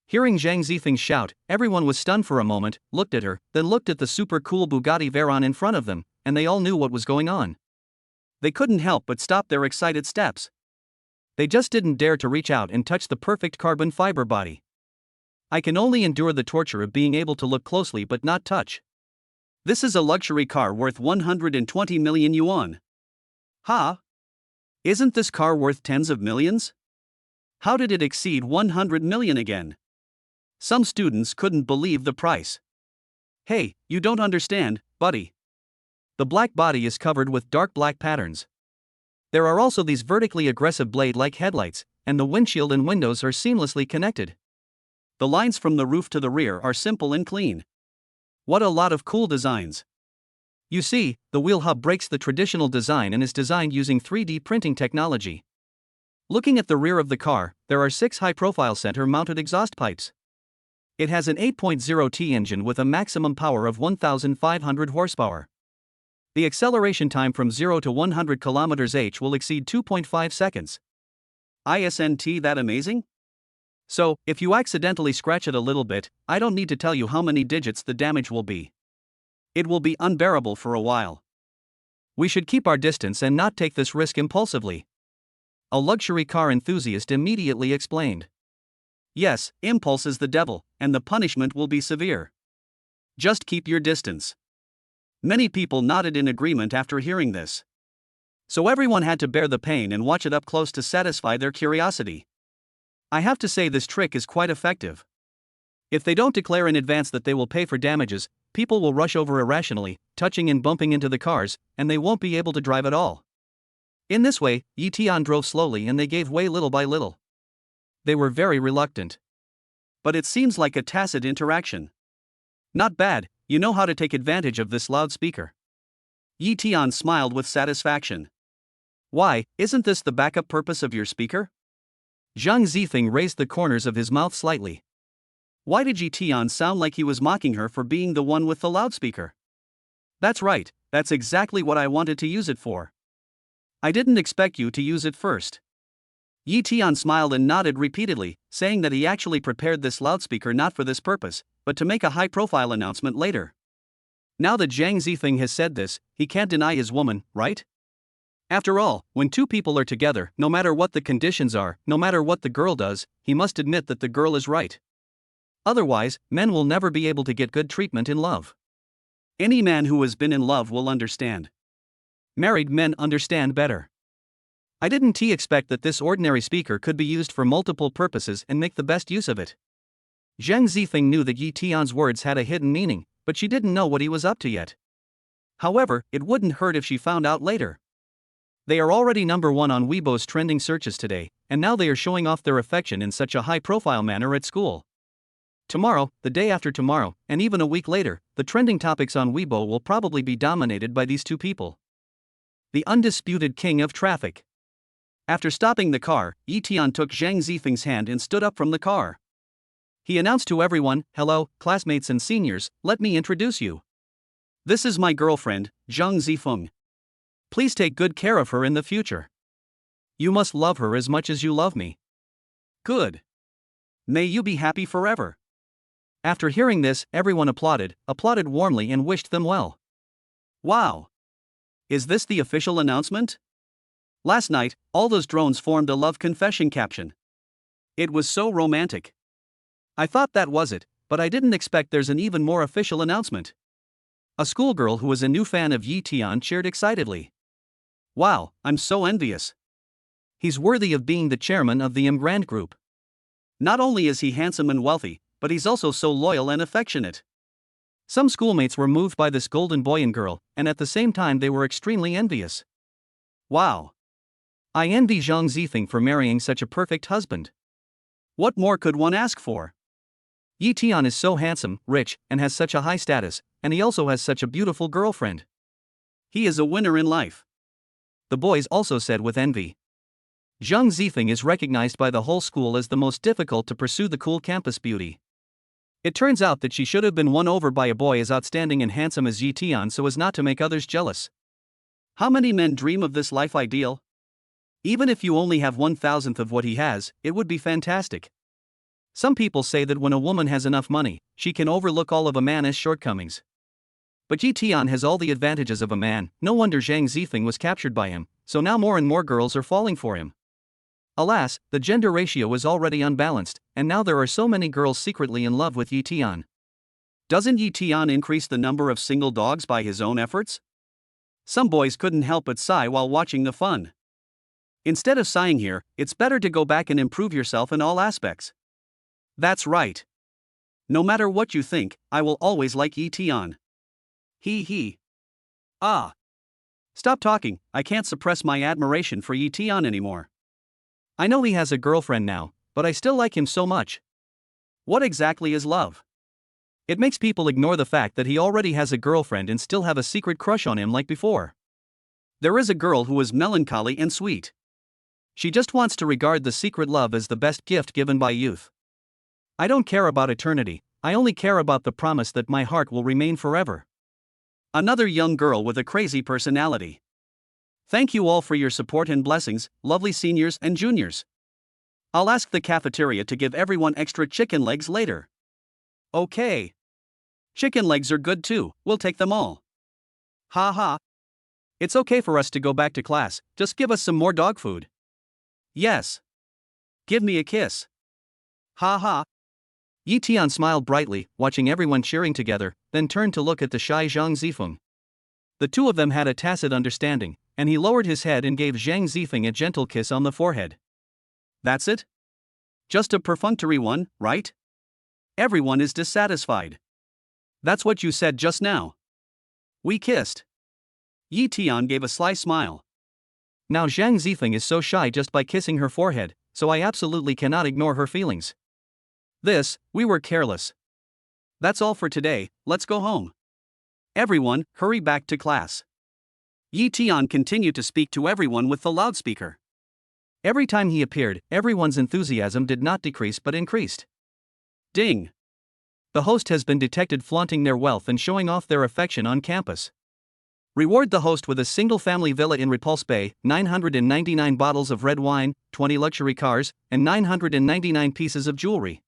Hearing Zhang Zifeng's shout, everyone was stunned for a moment, looked at her, then looked at the super cool Bugatti Veyron in front of them, and they all knew what was going on. They couldn't help but stop their excited steps. They just didn't dare to reach out and touch the perfect carbon fiber body. I can only endure the torture of being able to look closely but not touch. This is a luxury car worth 120 million yuan. Ha! Isn't this car worth tens of millions? How did it exceed 100 million again? Some students couldn't believe the price. Hey, you don't understand, buddy. The black body is covered with dark black patterns. There are also these vertically aggressive blade-like headlights, and the windshield and windows are seamlessly connected. The lines from the roof to the rear are simple and clean. What a lot of cool designs. You see, the wheel hub breaks the traditional design and is designed using 3D printing technology. Looking at the rear of the car, there are 6 high-profile center-mounted exhaust pipes. It has an 8.0T engine with a maximum power of 1,500 horsepower. The acceleration time from 0 to 100 km/h will exceed 2.5 seconds. Isn't that amazing? So, if you accidentally scratch it a little bit, I don't need to tell you how many digits the damage will be. It will be unbearable for a while. We should keep our distance and not take this risk impulsively. A luxury car enthusiast immediately explained. Yes, impulse is the devil, and the punishment will be severe. Just keep your distance. Many people nodded in agreement after hearing this. So everyone had to bear the pain and watch it up close to satisfy their curiosity. I have to say this trick is quite effective. If they don't declare in advance that they will pay for damages, people will rush over irrationally, touching and bumping into the cars, and they won't be able to drive at all. In this way, Yi Tian drove slowly and they gave way little by little. They were very reluctant. But it seems like a tacit interaction. Not bad, you know how to take advantage of this loudspeaker. Yi Tian smiled with satisfaction. Why, isn't this the backup purpose of your speaker? Zhang Zifeng raised the corners of his mouth slightly. Why did Yi Tian sound like he was mocking her for being the one with the loudspeaker? That's right, that's exactly what I wanted to use it for. I didn't expect you to use it first. Yi Tian smiled and nodded repeatedly, saying that he actually prepared this loudspeaker not for this purpose, but to make a high-profile announcement later. Now that Zhang Zifeng has said this, he can't deny his woman, right? After all, when two people are together, no matter what the conditions are, no matter what the girl does, he must admit that the girl is right. Otherwise, men will never be able to get good treatment in love. Any man who has been in love will understand. Married men understand better. I didn't expect that this ordinary speaker could be used for multiple purposes and make the best use of it. Zhang Zifeng knew that Yi Tian's words had a hidden meaning, but she didn't know what he was up to yet. However, it wouldn't hurt if she found out later. They are already number 1 on Weibo's trending searches today, and now they are showing off their affection in such a high-profile manner at school. Tomorrow, the day after tomorrow, and even a week later, the trending topics on Weibo will probably be dominated by these two people. The undisputed king of traffic. After stopping the car, Yi Tian took Zhang Zifeng's hand and stood up from the car. He announced to everyone, "Hello, classmates and seniors, let me introduce you. This is my girlfriend, Zhang Zifeng. Please take good care of her in the future. You must love her as much as you love me. Good. May you be happy forever." After hearing this, everyone applauded warmly and wished them well. Wow! Is this the official announcement? Last night, all those drones formed a love confession caption. It was so romantic. I thought that was it, but I didn't expect there's an even more official announcement. A schoolgirl who was a new fan of Yi Tian cheered excitedly. Wow, I'm so envious. He's worthy of being the chairman of the Grand Group. Not only is he handsome and wealthy, but he's also so loyal and affectionate. Some schoolmates were moved by this golden boy and girl, and at the same time they were extremely envious. Wow! I envy Zhang Zifeng for marrying such a perfect husband. What more could one ask for? Yi Tian is so handsome, rich, and has such a high status, and he also has such a beautiful girlfriend. He is a winner in life. The boys also said with envy. Zhang Zifeng is recognized by the whole school as the most difficult to pursue the cool campus beauty. It turns out that she should have been won over by a boy as outstanding and handsome as Yi Tian so as not to make others jealous. How many men dream of this life ideal? Even if you only have 1,000th of what he has, it would be fantastic. Some people say that when a woman has enough money, she can overlook all of a man's shortcomings. But Yi Tian has all the advantages of a man, no wonder Zhang Zifeng was captured by him, so now more and more girls are falling for him. Alas, the gender ratio is already unbalanced, and now there are so many girls secretly in love with Yi Tian. Doesn't Yi Tian increase the number of single dogs by his own efforts? Some boys couldn't help but sigh while watching the fun. Instead of sighing here, it's better to go back and improve yourself in all aspects. That's right. No matter what you think, I will always like Yi Tian. He. Ah. Stop talking, I can't suppress my admiration for Yi Tian anymore. I know he has a girlfriend now, but I still like him so much. What exactly is love? It makes people ignore the fact that he already has a girlfriend and still have a secret crush on him like before. There is a girl who is melancholy and sweet. She just wants to regard the secret love as the best gift given by youth. I don't care about eternity, I only care about the promise that my heart will remain forever. Another young girl with a crazy personality. Thank you all for your support and blessings, lovely seniors and juniors. I'll ask the cafeteria to give everyone extra chicken legs later. Okay. Chicken legs are good too, we'll take them all. Ha ha. It's okay for us to go back to class, just give us some more dog food. Yes. Give me a kiss. Ha ha. Yi Tian smiled brightly, watching everyone cheering together, then turned to look at the shy Zhang Zifeng. The two of them had a tacit understanding, and he lowered his head and gave Zhang Zifeng a gentle kiss on the forehead. That's it? Just a perfunctory one, right? Everyone is dissatisfied. That's what you said just now. We kissed. Yi Tian gave a sly smile. Now Zhang Zifeng is so shy just by kissing her forehead, so I absolutely cannot ignore her feelings. We were careless. That's all for today, let's go home. Everyone, hurry back to class. Yi Tian continued to speak to everyone with the loudspeaker. Every time he appeared, everyone's enthusiasm did not decrease but increased. Ding! The host has been detected flaunting their wealth and showing off their affection on campus. Reward the host with a single-family villa in Repulse Bay, 999 bottles of red wine, 20 luxury cars, and 999 pieces of jewelry.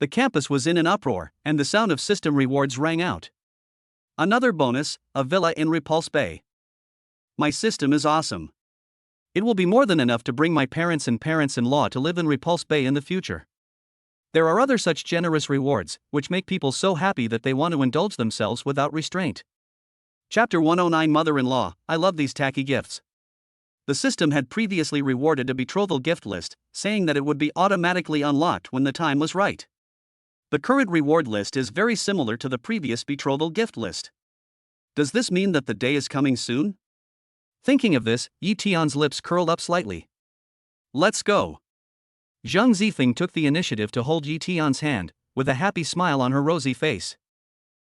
The campus was in an uproar, and the sound of system rewards rang out. Another bonus, a villa in Repulse Bay. My system is awesome. It will be more than enough to bring my parents and parents-in-law to live in Repulse Bay in the future. There are other such generous rewards, which make people so happy that they want to indulge themselves without restraint. Chapter 109 Mother-in-law, I love these tacky gifts. The system had previously rewarded a betrothal gift list, saying that it would be automatically unlocked when the time was right. The current reward list is very similar to the previous betrothal gift list. Does this mean that the day is coming soon? Thinking of this, Yi Tian's lips curled up slightly. Let's go. Zhang Zifeng took the initiative to hold Yi Tian's hand, with a happy smile on her rosy face.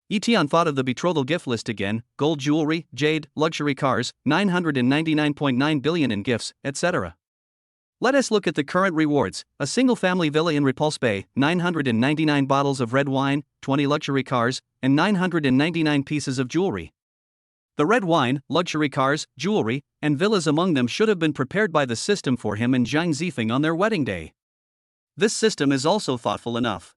Yi Tian thought of the betrothal gift list again: gold jewelry, jade, luxury cars, 999.9 billion in gifts, etc. Let us look at the current rewards: a single-family villa in Repulse Bay, 999 bottles of red wine, 20 luxury cars, and 999 pieces of jewelry. The red wine, luxury cars, jewelry, and villas among them should have been prepared by the system for him and Zhang Zifeng on their wedding day. This system is also thoughtful enough.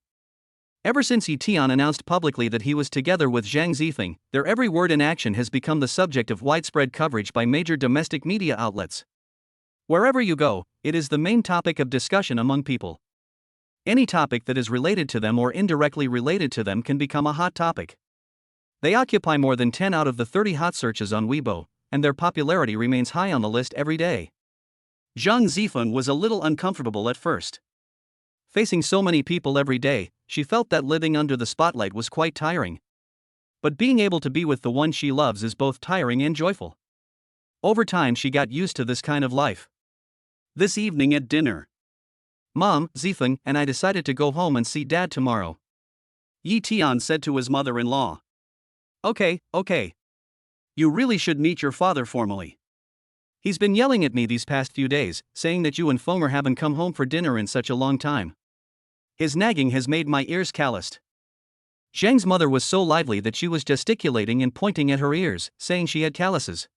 Ever since Yi Tian announced publicly that he was together with Zhang Zifeng, their every word and action has become the subject of widespread coverage by major domestic media outlets. Wherever you go, it is the main topic of discussion among people. Any topic that is related to them or indirectly related to them can become a hot topic. They occupy more than 10 out of the 30 hot searches on Weibo, and their popularity remains high on the list every day. Zhang Zifeng was a little uncomfortable at first. Facing so many people every day, she felt that living under the spotlight was quite tiring. But being able to be with the one she loves is both tiring and joyful. Over time, she got used to this kind of life. This evening at dinner, Mom, Zifeng, and I decided to go home and see Dad tomorrow, Yi Tian said to his mother-in-law. Okay. You really should meet your father formally. He's been yelling at me these past few days, saying that you and Fonger haven't come home for dinner in such a long time. His nagging has made my ears calloused. Zhang's mother was so lively that she was gesticulating and pointing at her ears, saying she had calluses.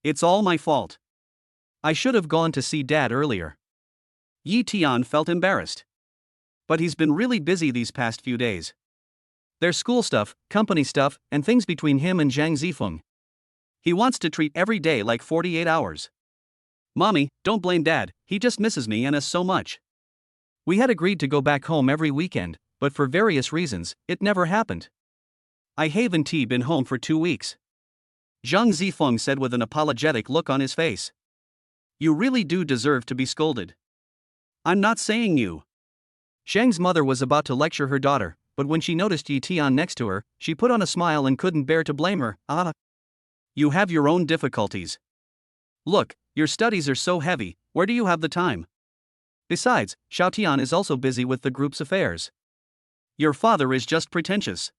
It's all my fault. I should have gone to see Dad earlier. Yi Tian felt embarrassed. But he's been really busy these past few days. There's school stuff, company stuff, and things between him and Zhang Zifeng. He wants to treat every day like 48 hours. Mommy, don't blame Dad, he just misses me and us so much. We had agreed to go back home every weekend, but for various reasons, it never happened. I haven't been home for 2 weeks. Zhang Zifeng said with an apologetic look on his face. You really do deserve to be scolded. I'm not saying you. Zhang's mother was about to lecture her daughter, but when she noticed Yi Tian next to her, she put on a smile and couldn't bear to blame her. You have your own difficulties. Look, your studies are so heavy, where do you have the time? Besides, Xiaotian is also busy with the group's affairs. Your father is just pretentious.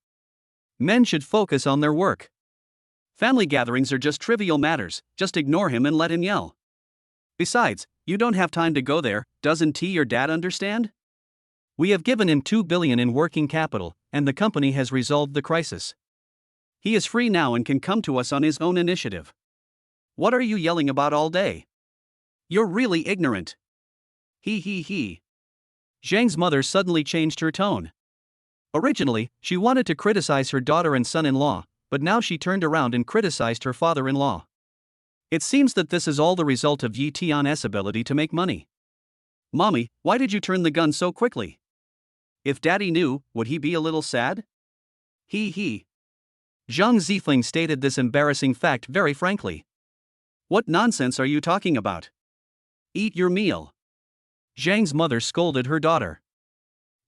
Men should focus on their work. Family gatherings are just trivial matters, just ignore him and let him yell. Besides, you don't have time to go there, doesn't your dad understand? We have given him 2 billion in working capital, and the company has resolved the crisis. He is free now and can come to us on his own initiative. What are you yelling about all day? You're really ignorant. He. Zhang's mother suddenly changed her tone. Originally, she wanted to criticize her daughter and son-in-law, but now she turned around and criticized her father-in-law. It seems that this is all the result of Yi Tian's ability to make money. Mommy, why did you turn the gun so quickly? If Daddy knew, would he be a little sad? He. Zhang Zifeng stated this embarrassing fact very frankly. What nonsense are you talking about? Eat your meal. Zhang's mother scolded her daughter.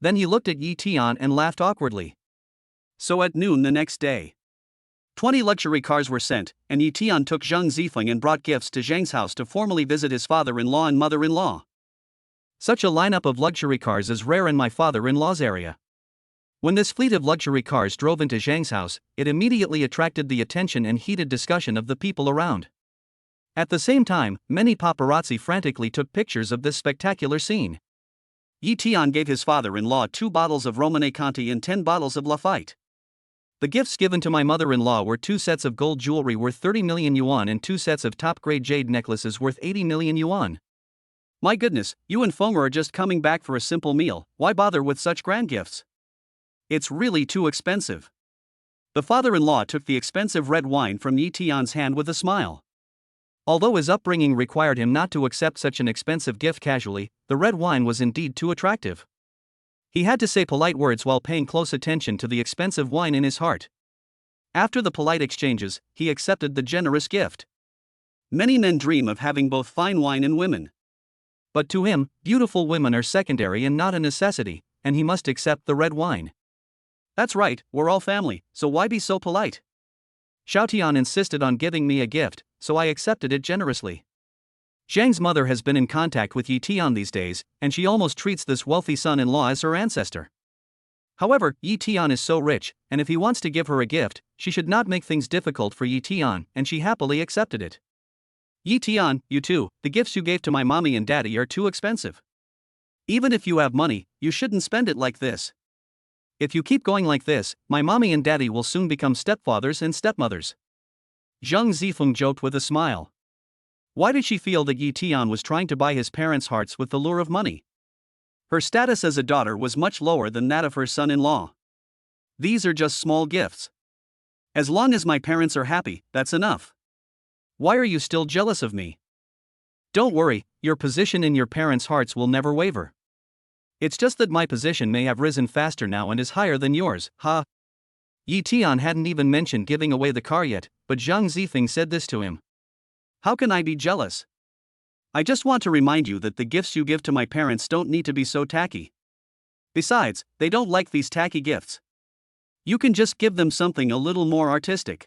Then he looked at Yi Tian and laughed awkwardly. So at noon the next day, 20 luxury cars were sent, and Yi Tian took Zhang Zifeng and brought gifts to Zhang's house to formally visit his father-in-law and mother-in-law. Such a lineup of luxury cars is rare in my father-in-law's area. When this fleet of luxury cars drove into Zhang's house, it immediately attracted the attention and heated discussion of the people around. At the same time, many paparazzi frantically took pictures of this spectacular scene. Yi Tian gave his father-in-law 2 bottles of Romanée Conti and 10 bottles of Lafite. The gifts given to my mother-in-law were 2 sets of gold jewelry worth 30 million yuan and 2 sets of top-grade jade necklaces worth 80 million yuan. My goodness, you and Fonger are just coming back for a simple meal, why bother with such grand gifts? It's really too expensive. The father-in-law took the expensive red wine from Yi Tian's hand with a smile. Although his upbringing required him not to accept such an expensive gift casually, the red wine was indeed too attractive. He had to say polite words while paying close attention to the expensive wine in his heart. After the polite exchanges, he accepted the generous gift. Many men dream of having both fine wine and women. But to him, beautiful women are secondary and not a necessity, and he must accept the red wine. That's right, we're all family, so why be so polite? Xiaotian insisted on giving me a gift, so I accepted it generously. Zhang's mother has been in contact with Yi Tian these days, and she almost treats this wealthy son-in-law as her ancestor. However, Yi Tian is so rich, and if he wants to give her a gift, she should not make things difficult for Yi Tian, and she happily accepted it. Yi Tian, you too, the gifts you gave to my mommy and daddy are too expensive. Even if you have money, you shouldn't spend it like this. If you keep going like this, my mommy and daddy will soon become stepfathers and stepmothers. Zhang Zifeng joked with a smile. Why did she feel that Yi Tian was trying to buy his parents' hearts with the lure of money? Her status as a daughter was much lower than that of her son-in-law. These are just small gifts. As long as my parents are happy, that's enough. Why are you still jealous of me? Don't worry, your position in your parents' hearts will never waver. It's just that my position may have risen faster now and is higher than yours, ha. Yi Tian hadn't even mentioned giving away the car yet, but Zhang Zifeng said this to him. How can I be jealous? I just want to remind you that the gifts you give to my parents don't need to be so tacky. Besides, they don't like these tacky gifts. You can just give them something a little more artistic.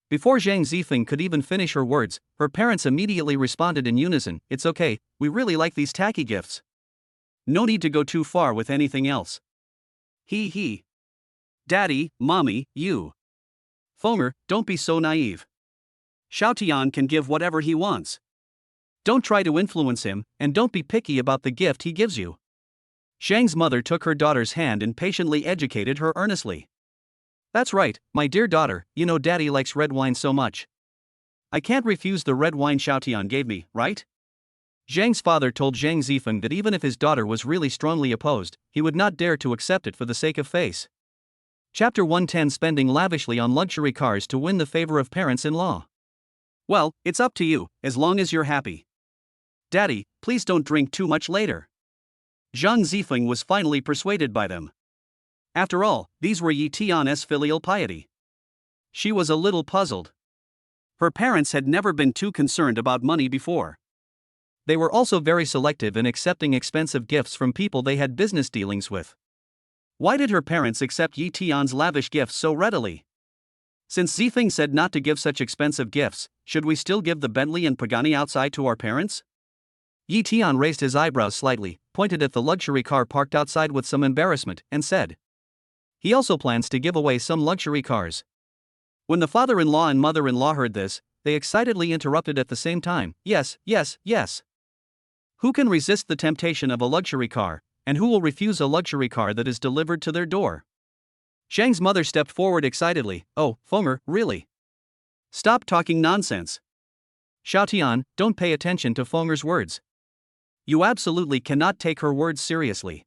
Before Zhang Zifeng could even finish her words, her parents immediately responded in unison, it's okay, we really like these tacky gifts. No need to go too far with anything else. He. Daddy, Mommy, you. Fonger, don't be so naive. Xiaotian can give whatever he wants. Don't try to influence him, and don't be picky about the gift he gives you. Zhang's mother took her daughter's hand and patiently educated her earnestly. That's right, my dear daughter, you know Daddy likes red wine so much. I can't refuse the red wine Xiaotian gave me, right? Zhang's father told Zhang Zifeng that even if his daughter was really strongly opposed, he would not dare to accept it for the sake of face. Chapter 110 Spending lavishly on luxury cars to win the favor of parents-in-law. Well, it's up to you, as long as you're happy. Daddy, please don't drink too much later. Zhang Zifeng was finally persuaded by them. After all, these were Yi Tian's filial piety. She was a little puzzled. Her parents had never been too concerned about money before. They were also very selective in accepting expensive gifts from people they had business dealings with. Why did her parents accept Yi Tian's lavish gifts so readily? Since Zifeng said not to give such expensive gifts, should we still give the Bentley and Pagani outside to our parents? Yi Tian raised his eyebrows slightly, pointed at the luxury car parked outside with some embarrassment, and said. He also plans to give away some luxury cars. When the father-in-law and mother-in-law heard this, they excitedly interrupted at the same time, yes. Who can resist the temptation of a luxury car, and who will refuse a luxury car that is delivered to their door? Zhang's mother stepped forward excitedly, oh, Fonger, really? Stop talking nonsense. Xiaotian, don't pay attention to Fonger's words. You absolutely cannot take her words seriously.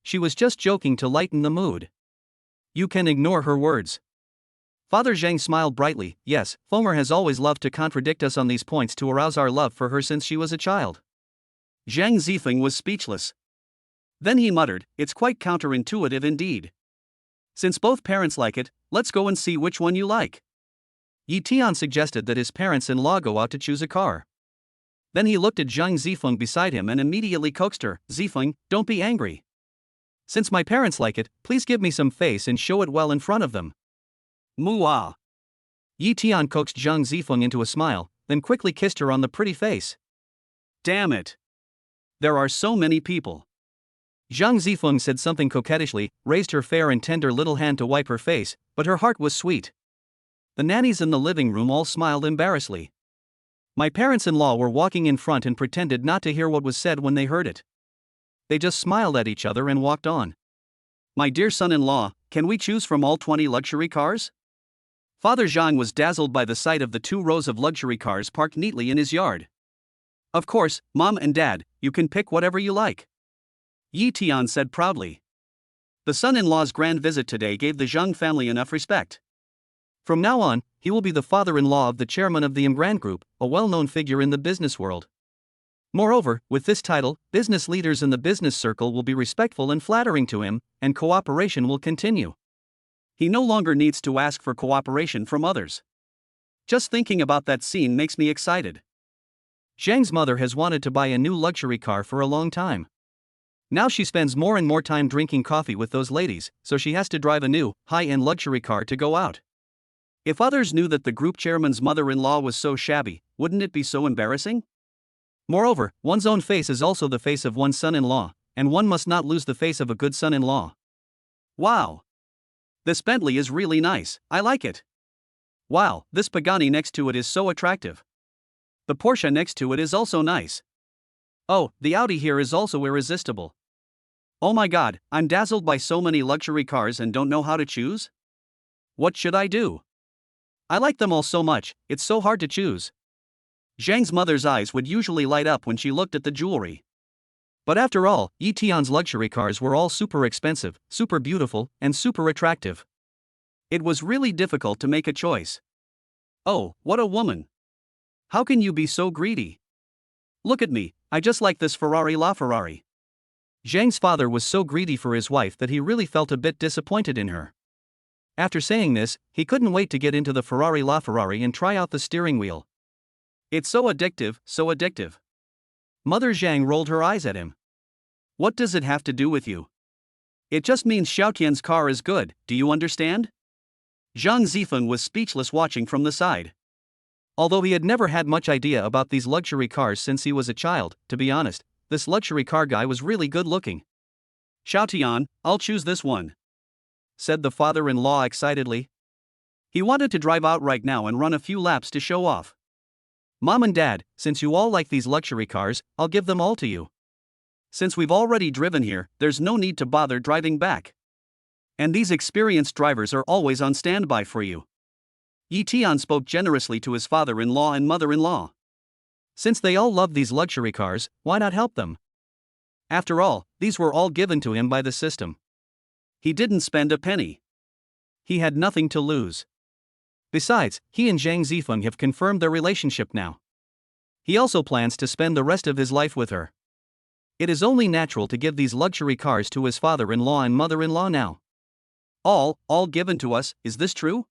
She was just joking to lighten the mood. You can ignore her words. Father Zhang smiled brightly, yes, Fonger has always loved to contradict us on these points to arouse our love for her since she was a child. Zhang Zifeng was speechless. Then he muttered, it's quite counterintuitive indeed. Since both parents like it, let's go and see which one you like. Yi Tian suggested that his parents-in-law go out to choose a car. Then he looked at Zhang Zifeng beside him and immediately coaxed her, Zifeng, don't be angry. Since my parents like it, please give me some face and show it well in front of them. Muah. Yi Tian coaxed Zhang Zifeng into a smile, then quickly kissed her on the pretty face. Damn it. There are so many people. Zhang Zifeng said something coquettishly, raised her fair and tender little hand to wipe her face, but her heart was sweet. The nannies in the living room all smiled embarrassedly. My parents-in-law were walking in front and pretended not to hear what was said when they heard it. They just smiled at each other and walked on. My dear son-in-law, can we choose from all 20 luxury cars? Father Zhang was dazzled by the sight of the 2 rows of luxury cars parked neatly in his yard. Of course, Mom and Dad, you can pick whatever you like. Yi Tian said proudly. The son-in-law's grand visit today gave the Zhang family enough respect. From now on, he will be the father-in-law of the chairman of the Imgran Group, a well-known figure in the business world. Moreover, with this title, business leaders in the business circle will be respectful and flattering to him, and cooperation will continue. He no longer needs to ask for cooperation from others. Just thinking about that scene makes me excited. Zhang's mother has wanted to buy a new luxury car for a long time. Now she spends more and more time drinking coffee with those ladies, so she has to drive a new, high-end luxury car to go out. If others knew that the group chairman's mother-in-law was so shabby, wouldn't it be so embarrassing? Moreover, one's own face is also the face of one's son-in-law, and one must not lose the face of a good son-in-law. Wow! This Bentley is really nice, I like it. Wow, this Pagani next to it is so attractive. The Porsche next to it is also nice. Oh, the Audi here is also irresistible. Oh my god, I'm dazzled by so many luxury cars and don't know how to choose? What should I do? I like them all so much, it's so hard to choose. Zhang's mother's eyes would usually light up when she looked at the jewelry. But after all, Yi Tian's luxury cars were all super expensive, super beautiful, and super attractive. It was really difficult to make a choice. Oh, what a woman! How can you be so greedy? Look at me, I just like this Ferrari LaFerrari. Zhang's father was so greedy for his wife that he really felt a bit disappointed in her. After saying this, he couldn't wait to get into the Ferrari LaFerrari and try out the steering wheel. It's so addictive, so addictive. Mother Zhang rolled her eyes at him. What does it have to do with you? It just means Xiaotian's car is good, do you understand? Zhang Zifeng was speechless watching from the side. Although he had never had much idea about these luxury cars since he was a child, to be honest, this luxury car guy was really good looking. Xiaotian, I'll choose this one, said the father-in-law excitedly. He wanted to drive out right now and run a few laps to show off. Mom and Dad, since you all like these luxury cars, I'll give them all to you. Since we've already driven here, there's no need to bother driving back. And these experienced drivers are always on standby for you. Yi Tian spoke generously to his father-in-law and mother-in-law. Since they all love these luxury cars, why not help them? After all, these were all given to him by the system. He didn't spend a penny. He had nothing to lose. Besides, he and Zhang Zifeng have confirmed their relationship now. He also plans to spend the rest of his life with her. It is only natural to give these luxury cars to his father-in-law and mother-in-law now. All given to us, is this true?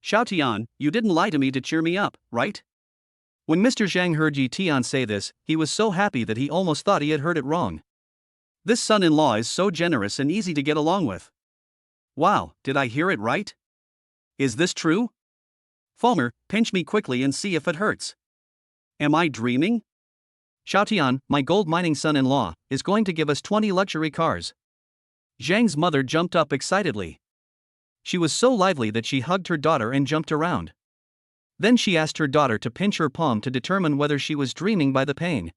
Xiaotian, you didn't lie to me to cheer me up, right? When Mr. Zhang heard Yi Tian say this, he was so happy that he almost thought he had heard it wrong. This son-in-law is so generous and easy to get along with. Wow, did I hear it right? Is this true? Fulmer, pinch me quickly and see if it hurts. Am I dreaming? Xiaotian, my gold mining son-in-law, is going to give us 20 luxury cars. Zhang's mother jumped up excitedly. She was so lively that she hugged her daughter and jumped around. Then she asked her daughter to pinch her palm to determine whether she was dreaming by the pain.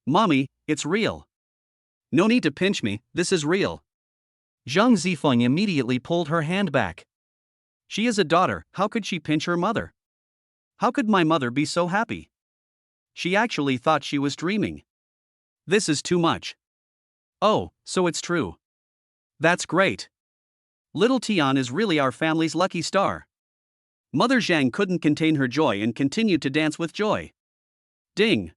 Mommy, it's real. No need to pinch me, this is real. Zhang Zifeng immediately pulled her hand back. She is a daughter, how could she pinch her mother? How could my mother be so happy? She actually thought she was dreaming. This is too much. Oh, so it's true. That's great. Little Tian is really our family's lucky star. Mother Zhang couldn't contain her joy and continued to dance with joy. Ding!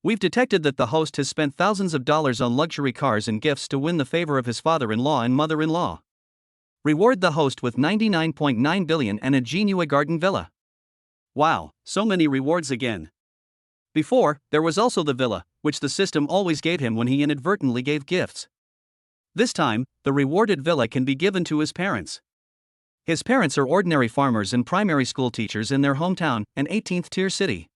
We've detected that the host has spent thousands of dollars on luxury cars and gifts to win the favor of his father-in-law and mother-in-law. Reward the host with 99.9 billion and a Genua garden villa. Wow, so many rewards again. Before, there was also the villa, which the system always gave him when he inadvertently gave gifts. This time, the rewarded villa can be given to his parents. His parents are ordinary farmers and primary school teachers in their hometown, an 18th-tier city.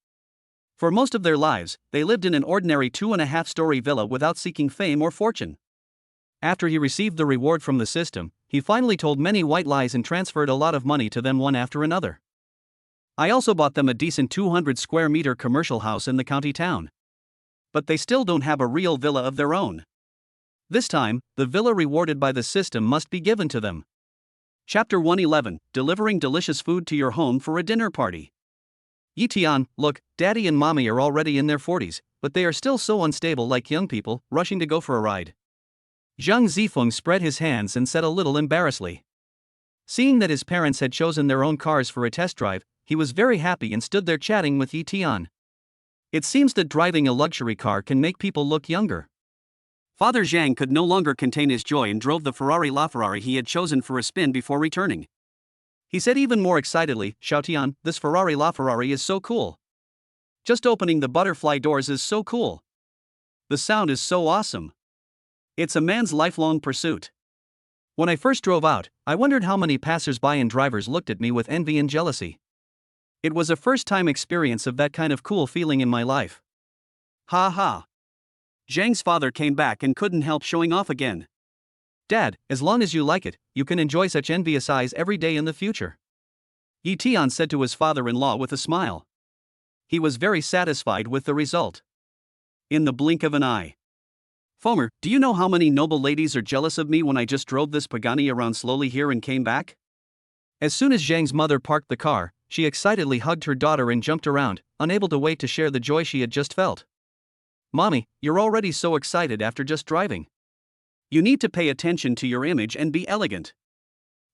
For most of their lives, they lived in an ordinary 2.5-story villa without seeking fame or fortune. After he received the reward from the system, he finally told many white lies and transferred a lot of money to them one after another. I also bought them a decent 200-square-meter commercial house in the county town. But they still don't have a real villa of their own. This time, the villa rewarded by the system must be given to them. Chapter 111, Delivering Delicious Food to Your Home for a Dinner Party. Yi Tian, look, Daddy and Mommy are already in their 40s, but they are still so unstable like young people, rushing to go for a ride. Zhang Zifeng spread his hands and said a little embarrassedly. Seeing that his parents had chosen their own cars for a test drive, he was very happy and stood there chatting with Yi Tian. It seems that driving a luxury car can make people look younger. Father Zhang could no longer contain his joy and drove the Ferrari LaFerrari he had chosen for a spin before returning. He said even more excitedly, Xiaotian, this Ferrari LaFerrari is so cool. Just opening the butterfly doors is so cool. The sound is so awesome. It's a man's lifelong pursuit. When I first drove out, I wondered how many passers-by and drivers looked at me with envy and jealousy. It was a first-time experience of that kind of cool feeling in my life. Ha ha. Zhang's father came back and couldn't help showing off again. Dad, as long as you like it, you can enjoy such envious eyes every day in the future. Yi Tian said to his father-in-law with a smile. He was very satisfied with the result. In the blink of an eye. Fomer, do you know how many noble ladies are jealous of me when I just drove this Pagani around slowly here and came back? As soon as Zhang's mother parked the car, she excitedly hugged her daughter and jumped around, unable to wait to share the joy she had just felt. Mommy, you're already so excited after just driving. You need to pay attention to your image and be elegant.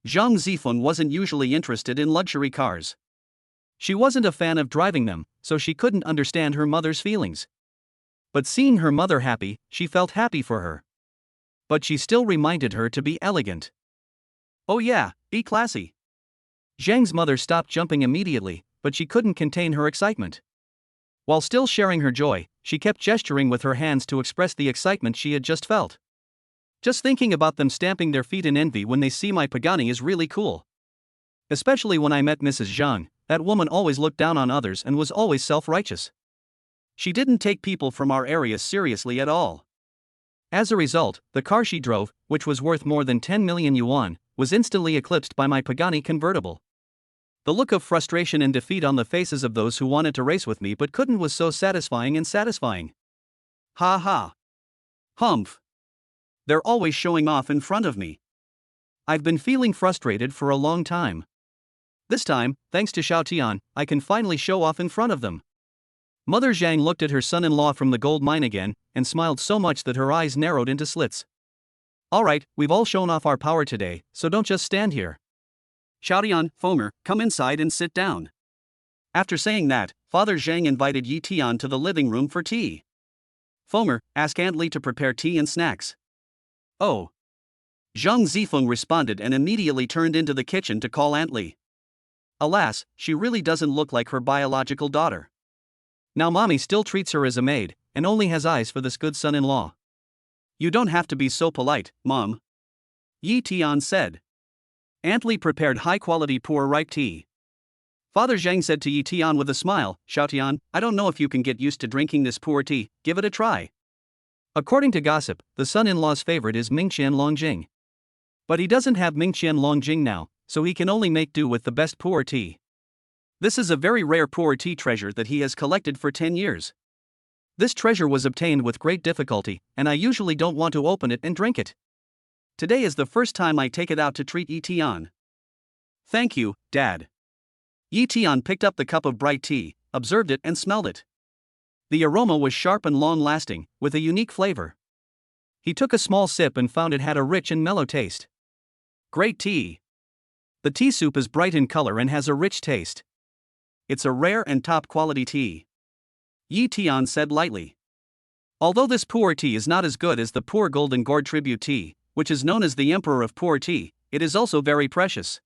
Zhang Zifun wasn't usually interested in luxury cars. She wasn't a fan of driving them, so she couldn't understand her mother's feelings. But seeing her mother happy, she felt happy for her. But she still reminded her to be elegant. Oh yeah, be classy. Zhang's mother stopped jumping immediately, but she couldn't contain her excitement. While still sharing her joy, she kept gesturing with her hands to express the excitement she had just felt. Just thinking about them stamping their feet in envy when they see my Pagani is really cool. Especially when I met Mrs. Zhang, that woman always looked down on others and was always self-righteous. She didn't take people from our area seriously at all. As a result, the car she drove, which was worth more than 10 million yuan, was instantly eclipsed by my Pagani convertible. The look of frustration and defeat on the faces of those who wanted to race with me but couldn't was so satisfying and satisfying. Ha ha. Humph. They're always showing off in front of me. I've been feeling frustrated for a long time. This time, thanks to Xiao Tian, I can finally show off in front of them. Mother Zhang looked at her son-in-law from the gold mine again, and smiled so much that her eyes narrowed into slits. Alright, we've all shown off our power today, so don't just stand here. Xiaotian, Fomer, come inside and sit down. After saying that, Father Zhang invited Yi Tian to the living room for tea. Fomer, ask Aunt Li to prepare tea and snacks. Oh. Zhang Zifeng responded and immediately turned into the kitchen to call Aunt Li. Alas, she really doesn't look like her biological daughter. Now mommy still treats her as a maid, and only has eyes for this good son-in-law. You don't have to be so polite, Mom. Yi Tian said. Aunt Li prepared high-quality poor ripe tea. Father Zhang said to Yi Tian with a smile, Xiaotian, I don't know if you can get used to drinking this poor tea, give it a try. According to gossip, the son-in-law's favorite is Mingqian Longjing. But he doesn't have Mingqian Longjing now, so he can only make do with the best poor tea. This is a very rare poor tea treasure that he has collected for 10 years. This treasure was obtained with great difficulty, and I usually don't want to open it and drink it. Today is the first time I take it out to treat Yi Tian. Thank you, Dad. Yi Tian picked up the cup of bright tea, observed it and smelled it. The aroma was sharp and long-lasting, with a unique flavor. He took a small sip and found it had a rich and mellow taste. Great tea. The tea soup is bright in color and has a rich taste. It's a rare and top-quality tea. Yi Tian said lightly. Although this poor tea is not as good as the poor Golden Gourd tribute tea, which is known as the Emperor of Poor Tea, it is also very precious.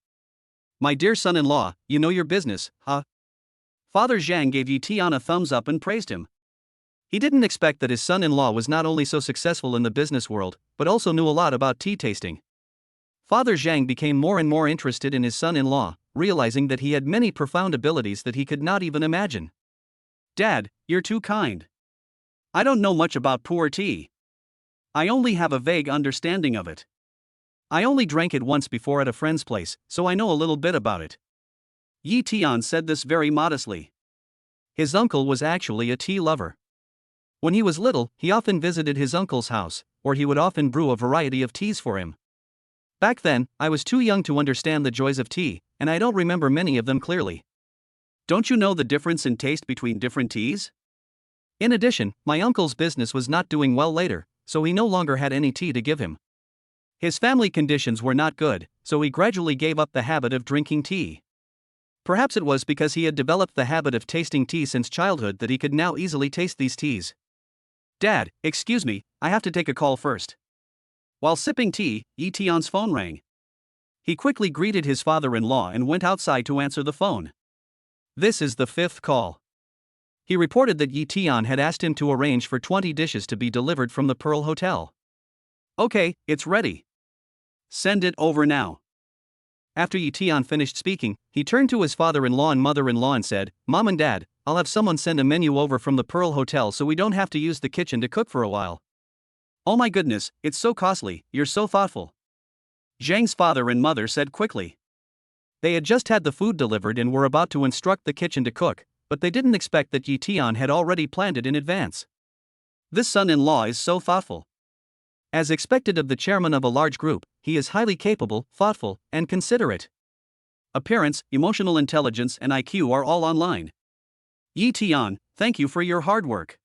My dear son-in-law, you know your business, huh? Father Zhang gave Yi Tian a thumbs up and praised him. He didn't expect that his son-in-law was not only so successful in the business world, but also knew a lot about tea tasting. Father Zhang became more and more interested in his son-in-law, realizing that he had many profound abilities that he could not even imagine. Dad, you're too kind. I don't know much about poor tea. I only have a vague understanding of it. I only drank it once before at a friend's place, so I know a little bit about it. Yi Tian said this very modestly. His uncle was actually a tea lover. When he was little, he often visited his uncle's house, where he would often brew a variety of teas for him. Back then, I was too young to understand the joys of tea, and I don't remember many of them clearly. Don't you know the difference in taste between different teas? In addition, my uncle's business was not doing well later, so he no longer had any tea to give him. His family conditions were not good, so he gradually gave up the habit of drinking tea. Perhaps it was because he had developed the habit of tasting tea since childhood that he could now easily taste these teas. Dad, excuse me, I have to take a call first. While sipping tea, Yi Tian's phone rang. He quickly greeted his father-in-law and went outside to answer the phone. This is the fifth call. He reported that Yi Tian had asked him to arrange for 20 dishes to be delivered from the Pearl Hotel. Okay, it's ready. Send it over now. After Yi Tian finished speaking, he turned to his father-in-law and mother-in-law and said, Mom and Dad, I'll have someone send a menu over from the Pearl Hotel so we don't have to use the kitchen to cook for a while. Oh my goodness, it's so costly, you're so thoughtful. Zhang's father and mother said quickly. They had just had the food delivered and were about to instruct the kitchen to cook, but they didn't expect that Yi Tian had already planned it in advance. This son-in-law is so thoughtful. As expected of the chairman of a large group, he is highly capable, thoughtful, and considerate. Appearance, emotional intelligence and IQ are all online. Yi Tian, thank you for your hard work.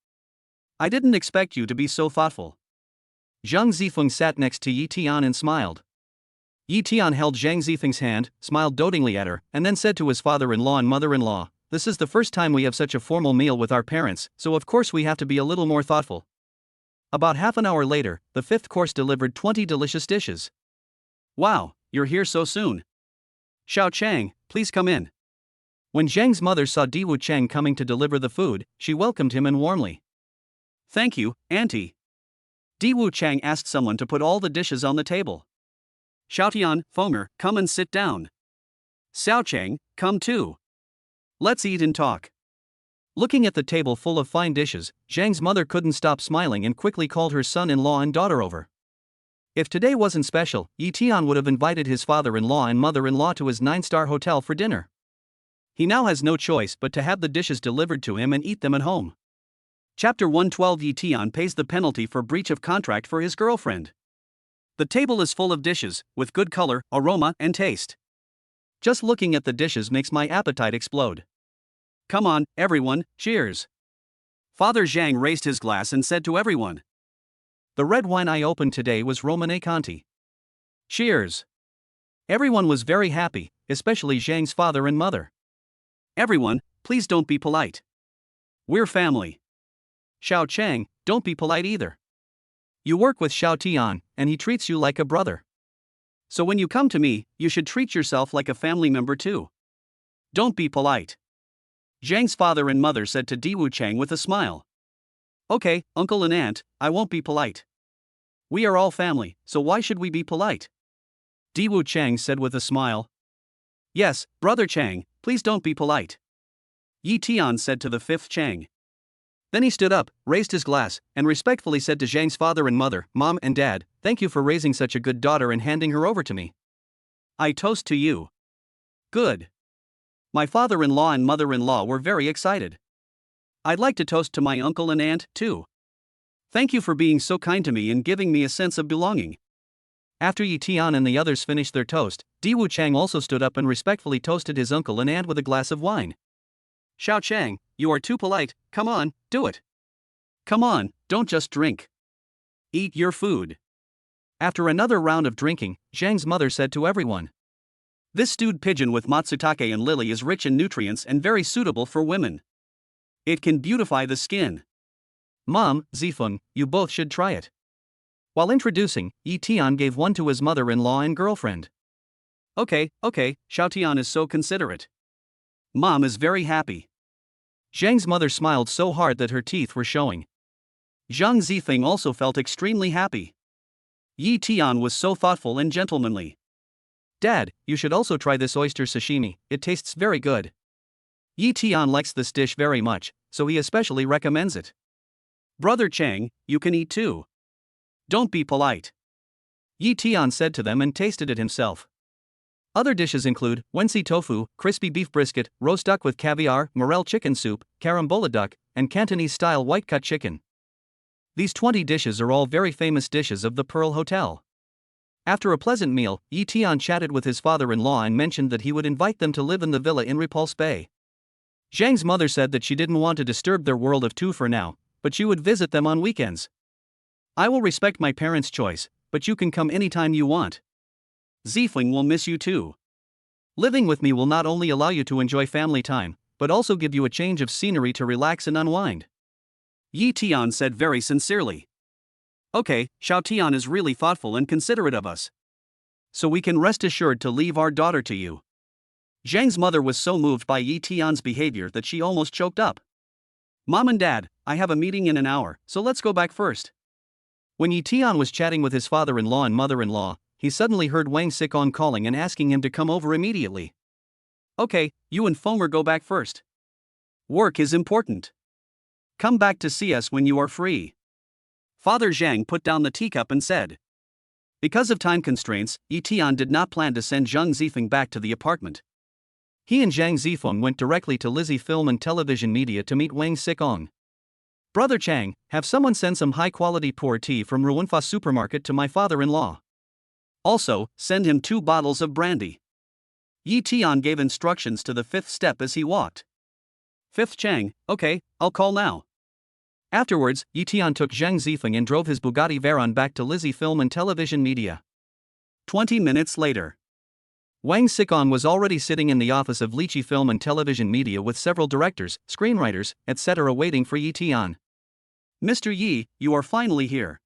I didn't expect you to be so thoughtful. Zhang Zifeng sat next to Yi Tian and smiled. Yi Tian held Zhang Zifeng's hand, smiled dotingly at her, and then said to his father-in-law and mother-in-law, "This is the first time we have such a formal meal with our parents, so of course we have to be a little more thoughtful." About half an hour later, the fifth course delivered 20 delicious dishes. "Wow, you're here so soon. Xiao Chang, please come in." When Zhang's mother saw Diwu Chang coming to deliver the food, she welcomed him and warmly. "Thank you, Auntie." Diwu Chang asked someone to put all the dishes on the table. "Xiaotian, Fomer, come and sit down. Xiao Chang, come too. Let's eat and talk." Looking at the table full of fine dishes, Zhang's mother couldn't stop smiling and quickly called her son-in-law and daughter over. If today wasn't special, Yi Tian would have invited his father-in-law and mother-in-law to his 9-star hotel for dinner. He now has no choice but to have the dishes delivered to him and eat them at home. Chapter 112. Yi Tian pays the penalty for breach of contract for his girlfriend. The table is full of dishes, with good color, aroma, and taste. Just looking at the dishes makes my appetite explode. Come on, everyone, cheers. Father Zhang raised his glass and said to everyone. The red wine I opened today was Romane Conti. Cheers. Everyone was very happy, especially Zhang's father and mother. Everyone, please don't be polite. We're family. Xiao Chang, don't be polite either. You work with Xiao Tian, and he treats you like a brother. So when you come to me, you should treat yourself like a family member too. Don't be polite. Zhang's father and mother said to Diwu Chang with a smile. Okay, uncle and aunt, I won't be polite. We are all family, so why should we be polite? Diwu Chang said with a smile. Yes, brother Chang, please don't be polite. Yi Tian said to the fifth Chang. Then he stood up, raised his glass, and respectfully said to Zhang's father and mother, Mom and Dad, thank you for raising such a good daughter and handing her over to me. I toast to you. Good. My father-in-law and mother-in-law were very excited. I'd like to toast to my uncle and aunt, too. Thank you for being so kind to me and giving me a sense of belonging. After Yi Tian and the others finished their toast, Diwu Chang also stood up and respectfully toasted his uncle and aunt with a glass of wine. Xiao Chang, you are too polite, come on, do it. Come on, don't just drink. Eat your food. After another round of drinking, Zhang's mother said to everyone. This stewed pigeon with matsutake and lily is rich in nutrients and very suitable for women. It can beautify the skin. Mom, Zifeng, you both should try it. While introducing, Yi Tian gave one to his mother-in-law and girlfriend. Okay, Xiao Tian is so considerate. Mom is very happy. Zhang's mother smiled so hard that her teeth were showing. Zhang Zifeng also felt extremely happy. Yi Tian was so thoughtful and gentlemanly. Dad, you should also try this oyster sashimi, it tastes very good. Yi Tian likes this dish very much, so he especially recommends it. Brother Chang, you can eat too. Don't be polite. Yi Tian said to them and tasted it himself. Other dishes include wensi tofu, crispy beef brisket, roast duck with caviar, morel chicken soup, carambola duck, and Cantonese-style white-cut chicken. These 20 dishes are all very famous dishes of the Pearl Hotel. After a pleasant meal, Yi Tian chatted with his father-in-law and mentioned that he would invite them to live in the villa in Repulse Bay. Zhang's mother said that she didn't want to disturb their world of two for now, but she would visit them on weekends. I will respect my parents' choice, but you can come anytime you want. Zifeng will miss you too. Living with me will not only allow you to enjoy family time, but also give you a change of scenery to relax and unwind. Yi Tian said very sincerely. Okay, Xiao Tian is really thoughtful and considerate of us. So we can rest assured to leave our daughter to you. Zhang's mother was so moved by Yi Tian's behavior that she almost choked up. Mom and Dad, I have a meeting in an hour, so let's go back first. When Yi Tian was chatting with his father-in-law and mother-in-law, he suddenly heard Wang Sikong calling and asking him to come over immediately. Okay, you and Fomer go back first. Work is important. Come back to see us when you are free. Father Zhang put down the teacup and said. Because of time constraints, Yi Tian did not plan to send Zhang Zifeng back to the apartment. He and Zhang Zifeng went directly to Lizzie Film and Television Media to meet Wang Sikong. Brother Chang, have someone send some high-quality pu'er tea from Ruanfa supermarket to my father-in-law. Also, send him 2 bottles of brandy. Yi Tian gave instructions to the 5th step as he walked. 5th Chang, okay, I'll call now. Afterwards, Yitian took Zhang Zifeng and drove his Bugatti Veyron back to Lizzie Film and Television Media. 20 minutes later, Wang Xikong was already sitting in the office of Lychee Film and Television Media with several directors, screenwriters, etc. waiting for Yitian. "Mr. Yi, you are finally here.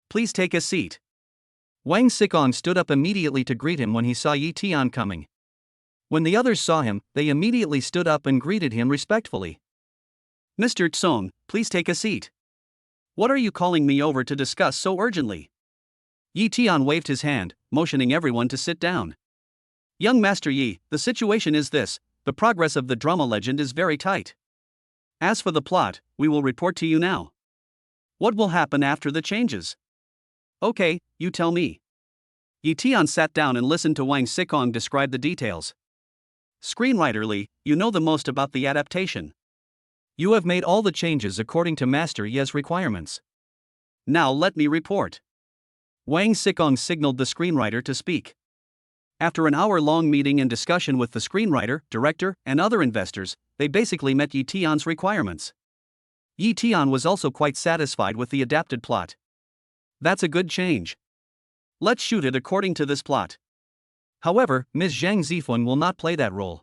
Please take a seat." Wang Xikong stood up immediately to greet him when he saw Yitian coming. When the others saw him, they immediately stood up and greeted him respectfully. "Mr. Tsong, please take a seat. What are you calling me over to discuss so urgently?" Yitian waved his hand, motioning everyone to sit down. "Young Master Yi, the situation is this: the progress of the drama legend is very tight. As for the plot, we will report to you now. What will happen after the changes? Okay, you tell me." Yitian sat down and listened to Wang Xikong describe the details. "Screenwriter Li, you know the most about the adaptation. You have made all the changes according to Master Ye's requirements. Now let me report." Wang Xikong signaled the screenwriter to speak. After an hour-long meeting and discussion with the screenwriter, director, and other investors, they basically met Yitian's requirements. Yitian was also quite satisfied with the adapted plot. "That's a good change. Let's shoot it according to this plot. However, Ms. Zhang Zifeng will not play that role.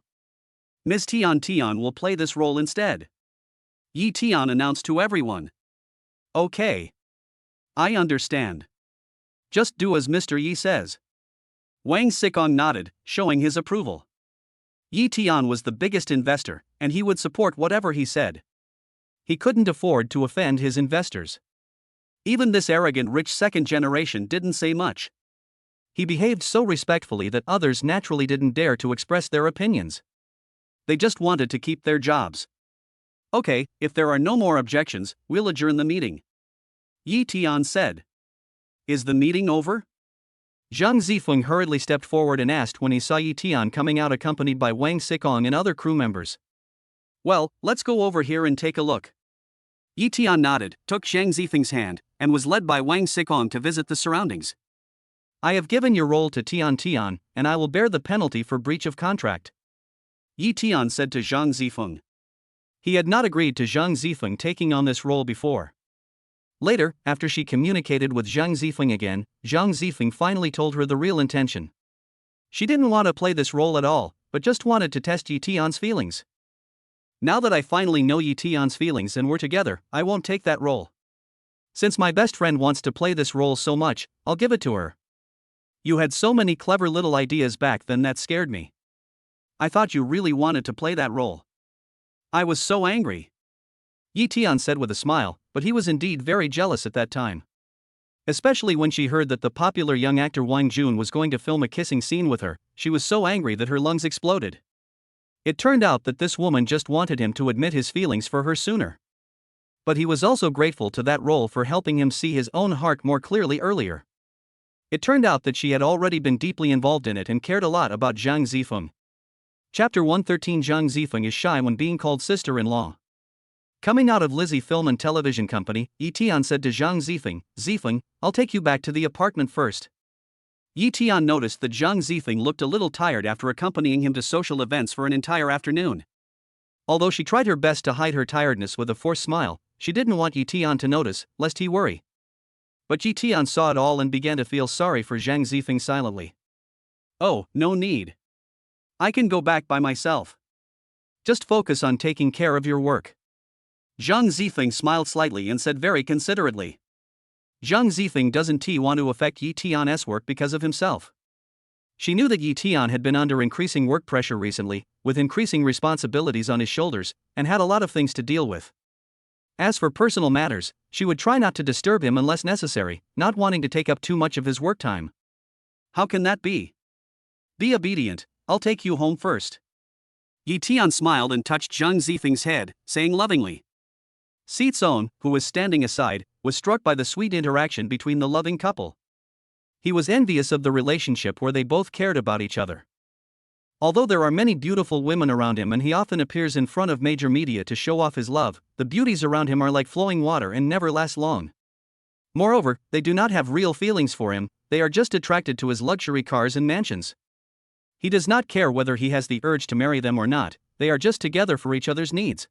Ms. Tian will play this role instead," Yitian announced to everyone. "Okay. I understand. Just do as Mr. Yi says." Wang Xikong nodded, showing his approval. Yitian was the biggest investor, and he would support whatever he said. He couldn't afford to offend his investors. Even this arrogant rich second generation didn't say much. He behaved so respectfully that others naturally didn't dare to express their opinions. They just wanted to keep their jobs. "Okay, if there are no more objections, we'll adjourn the meeting," Yitian said. "Is the meeting over?" Zhang Zifeng hurriedly stepped forward and asked when he saw Yitian coming out accompanied by Wang Xikong and other crew members. "Well, let's go over here and take a look." Yitian nodded, took Zhang Zifeng's hand, and was led by Wang Xikong to visit the surroundings. "I have given your role to Tian, and I will bear the penalty for breach of contract," Yitian said to Zhang Zifeng. He had not agreed to Zhang Zifeng taking on this role before. Later, after she communicated with Zhang Zifeng again, Zhang Zifeng finally told her the real intention. She didn't want to play this role at all, but just wanted to test Yitian's feelings. "Now that I finally know Yitian's feelings and we're together, I won't take that role. Since my best friend wants to play this role so much, I'll give it to her. You had so many clever little ideas back then that scared me. I thought you really wanted to play that role. I was so angry," Yitian said with a smile, but he was indeed very jealous at that time. Especially when she heard that the popular young actor Wang Jun was going to film a kissing scene with her, she was so angry that her lungs exploded. It turned out that this woman just wanted him to admit his feelings for her sooner. But he was also grateful to that role for helping him see his own heart more clearly earlier. It turned out that she had already been deeply involved in it and cared a lot about Zhang Zifeng. Chapter 113. Zhang Zifeng is shy when being called sister-in-law. Coming out of Lizzie Film and Television Company, Yitian said to Zhang Zifeng, "Zifeng, I'll take you back to the apartment first." Yitian noticed that Zhang Zifeng looked a little tired after accompanying him to social events for an entire afternoon. Although she tried her best to hide her tiredness with a forced smile, she didn't want Yitian to notice, lest he worry. But Yitian saw it all and began to feel sorry for Zhang Zifeng silently. "Oh, no need. I can go back by myself. Just focus on taking care of your work." Zhang Zifeng smiled slightly and said very considerately. Zhang Zifeng doesn't want to affect Yitian's work because of himself. She knew that Yitian had been under increasing work pressure recently, with increasing responsibilities on his shoulders, and had a lot of things to deal with. As for personal matters, she would try not to disturb him unless necessary, not wanting to take up too much of his work time. "How can that be? Be obedient, I'll take you home first." Yitian smiled and touched Zhang Zifeng's head, saying lovingly. Sitson, who was standing aside, was struck by the sweet interaction between the loving couple. He was envious of the relationship where they both cared about each other. Although there are many beautiful women around him and he often appears in front of major media to show off his love, the beauties around him are like flowing water and never last long. Moreover, they do not have real feelings for him, they are just attracted to his luxury cars and mansions. He does not care whether he has the urge to marry them or not, they are just together for each other's needs.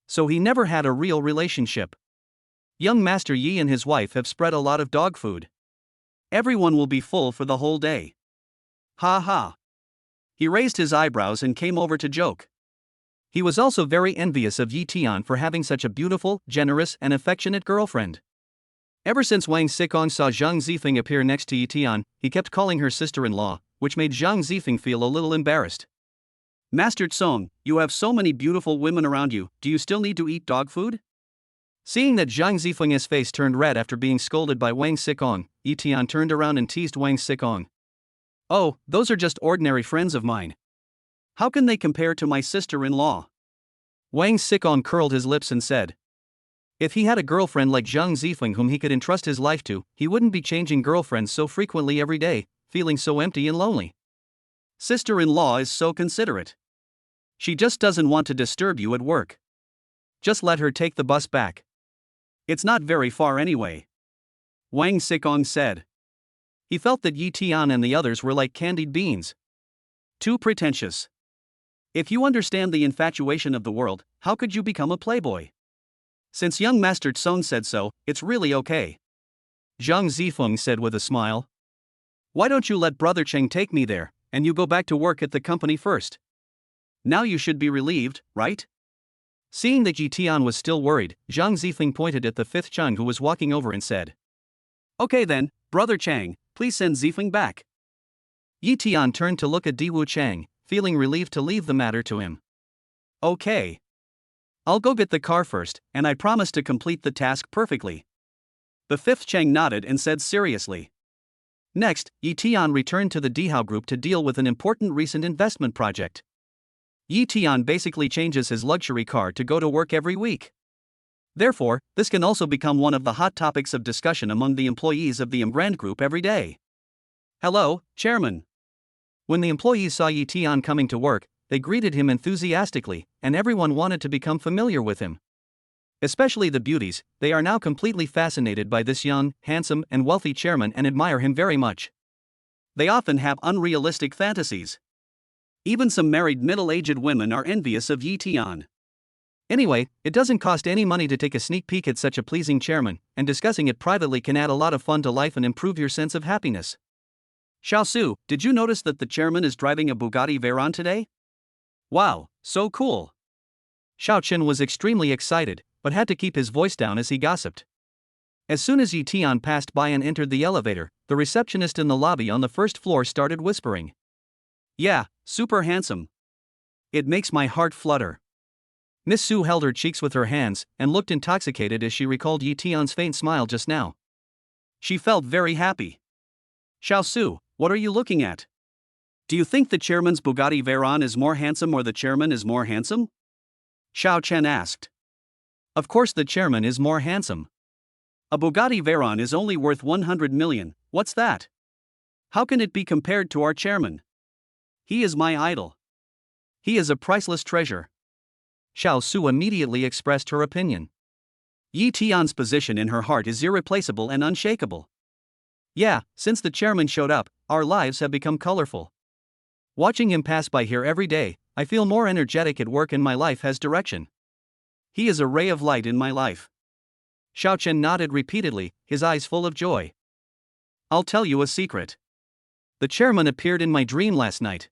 So he never had a real relationship. Young Master Yi and his wife have spread a lot of dog food. Everyone will be full for the whole day. Ha ha. He raised his eyebrows and came over to joke. He was also very envious of Yi Tian for having such a beautiful, generous, and affectionate girlfriend. Ever since Wang Xikong saw Zhang Zifeng appear next to Yi Tian, he kept calling her sister-in-law, which made Zhang Zifeng feel a little embarrassed. Master Tsong, you have so many beautiful women around you, do you still need to eat dog food? Seeing that Zhang Zifeng's face turned red after being scolded by Wang Xikong, Yi Tian turned around and teased Wang Xikong. Oh, those are just ordinary friends of mine. How can they compare to my sister-in-law? Wang Xikong curled his lips and said. If he had a girlfriend like Zhang Zifeng whom he could entrust his life to, he wouldn't be changing girlfriends so frequently every day, feeling so empty and lonely. Sister-in-law is so considerate. She just doesn't want to disturb you at work. Just let her take the bus back. It's not very far anyway. Wang Xikong said. He felt that Yi Tian and the others were like candied beans. Too pretentious. If you understand the infatuation of the world, how could you become a playboy? Since young Master Tsong said so, it's really okay. Zhang Zifeng said with a smile. Why don't you let Brother Cheng take me there, and you go back to work at the company first? Now you should be relieved, right? Seeing that Yi Tian was still worried, Zhang Zifeng pointed at the fifth Chang who was walking over and said. Okay then, Brother Chang, please send Zifeng back. Yi Tian turned to look at Diwu Chang, feeling relieved to leave the matter to him. Okay. I'll go get the car first, and I promise to complete the task perfectly. The fifth Chang nodded and said seriously. Next, Yi Tian returned to the Dihao group to deal with an important recent investment project. Yi Tian basically changes his luxury car to go to work every week. Therefore, this can also become one of the hot topics of discussion among the employees of the Grand Group every day. Hello, Chairman. When the employees saw Yi Tian coming to work, they greeted him enthusiastically, and everyone wanted to become familiar with him. Especially the beauties, they are now completely fascinated by this young, handsome, and wealthy chairman and admire him very much. They often have unrealistic fantasies. Even some married middle-aged women are envious of Yi Tian. Anyway, it doesn't cost any money to take a sneak peek at such a pleasing chairman, and discussing it privately can add a lot of fun to life and improve your sense of happiness. Xiao Su, did you notice that the chairman is driving a Bugatti Veyron today? Wow, so cool. Xiao Chen was extremely excited, but had to keep his voice down as he gossiped. As soon as Yi Tian passed by and entered the elevator, the receptionist in the lobby on the first floor started whispering. Yeah, super handsome. It makes my heart flutter. Miss Su held her cheeks with her hands and looked intoxicated as she recalled Yi Tian's faint smile just now. She felt very happy. Xiao Su, what are you looking at? Do you think the chairman's Bugatti Veyron is more handsome or the chairman is more handsome? Xiao Chen asked. Of course the chairman is more handsome. A Bugatti Veyron is only worth 100 million, what's that? How can it be compared to our chairman? He is my idol. He is a priceless treasure. Xiao Su immediately expressed her opinion. Yi Tian's position in her heart is irreplaceable and unshakable. Yeah, since the chairman showed up, our lives have become colorful. Watching him pass by here every day, I feel more energetic at work and my life has direction. He is a ray of light in my life. Xiao Chen nodded repeatedly, his eyes full of joy. I'll tell you a secret. The chairman appeared in my dream last night.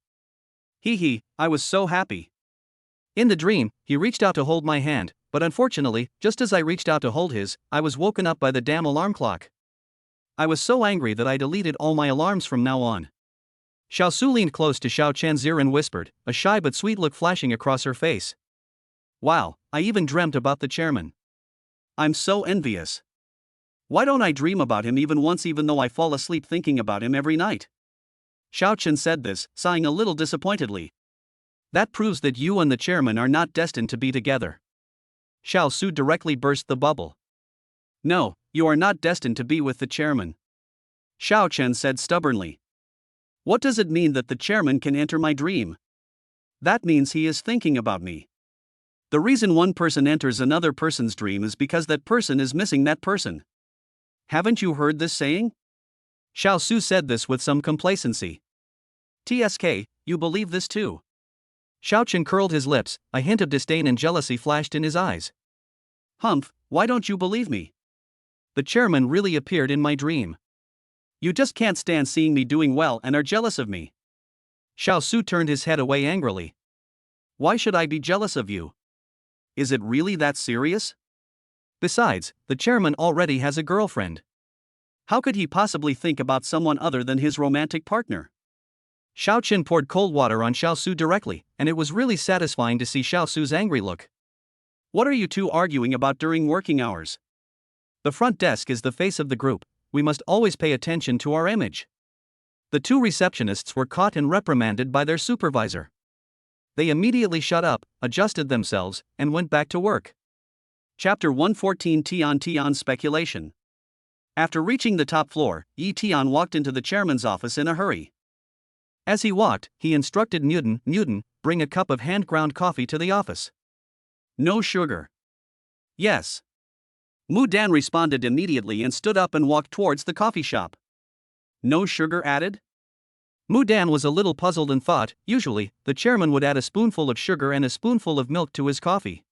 I was so happy. In the dream, he reached out to hold my hand, but unfortunately, just as I reached out to hold his, I was woken up by the damn alarm clock. I was so angry that I deleted all my alarms from now on. Xiao Su leaned close to Xiao Chen's ear and whispered, a shy but sweet look flashing across her face. Wow, I even dreamt about the chairman. I'm so envious. Why don't I dream about him even once even though I fall asleep thinking about him every night? Xiao Chen said this, sighing a little disappointedly. That proves that you and the chairman are not destined to be together. Xiao Su directly burst the bubble. No, you are not destined to be with the chairman. Xiao Chen said stubbornly. What does it mean that the chairman can enter my dream? That means he is thinking about me. The reason one person enters another person's dream is because that person is missing that person. Haven't you heard this saying? Xiao Su said this with some complacency. TSK, you believe this too? Xiao Chen curled his lips, a hint of disdain and jealousy flashed in his eyes. Humph, why don't you believe me? the chairman really appeared in my dream. You just can't stand seeing me doing well and are jealous of me. Xiao Su turned his head away angrily. Why should I be jealous of you? Is it really that serious? Besides, the chairman already has a girlfriend. How could he possibly think about someone other than his romantic partner? Xiao Qin poured cold water on Xiao Su directly, and it was really satisfying to see Xiao Su's angry look. What are you two arguing about during working hours? The front desk is the face of the group. We must always pay attention to our image. The two receptionists were caught and reprimanded by their supervisor. They immediately shut up, adjusted themselves, and went back to work. Chapter 114 Tian Speculation. After reaching the top floor, Yi Tian walked into the chairman's office in a hurry. As he walked, he instructed Mudan, bring a cup of hand-ground coffee to the office. No sugar. Yes. Mudan responded immediately and stood up and walked towards the coffee shop. No sugar added? Mudan was a little puzzled and thought, usually, the chairman would add a spoonful of sugar and a spoonful of milk to his coffee.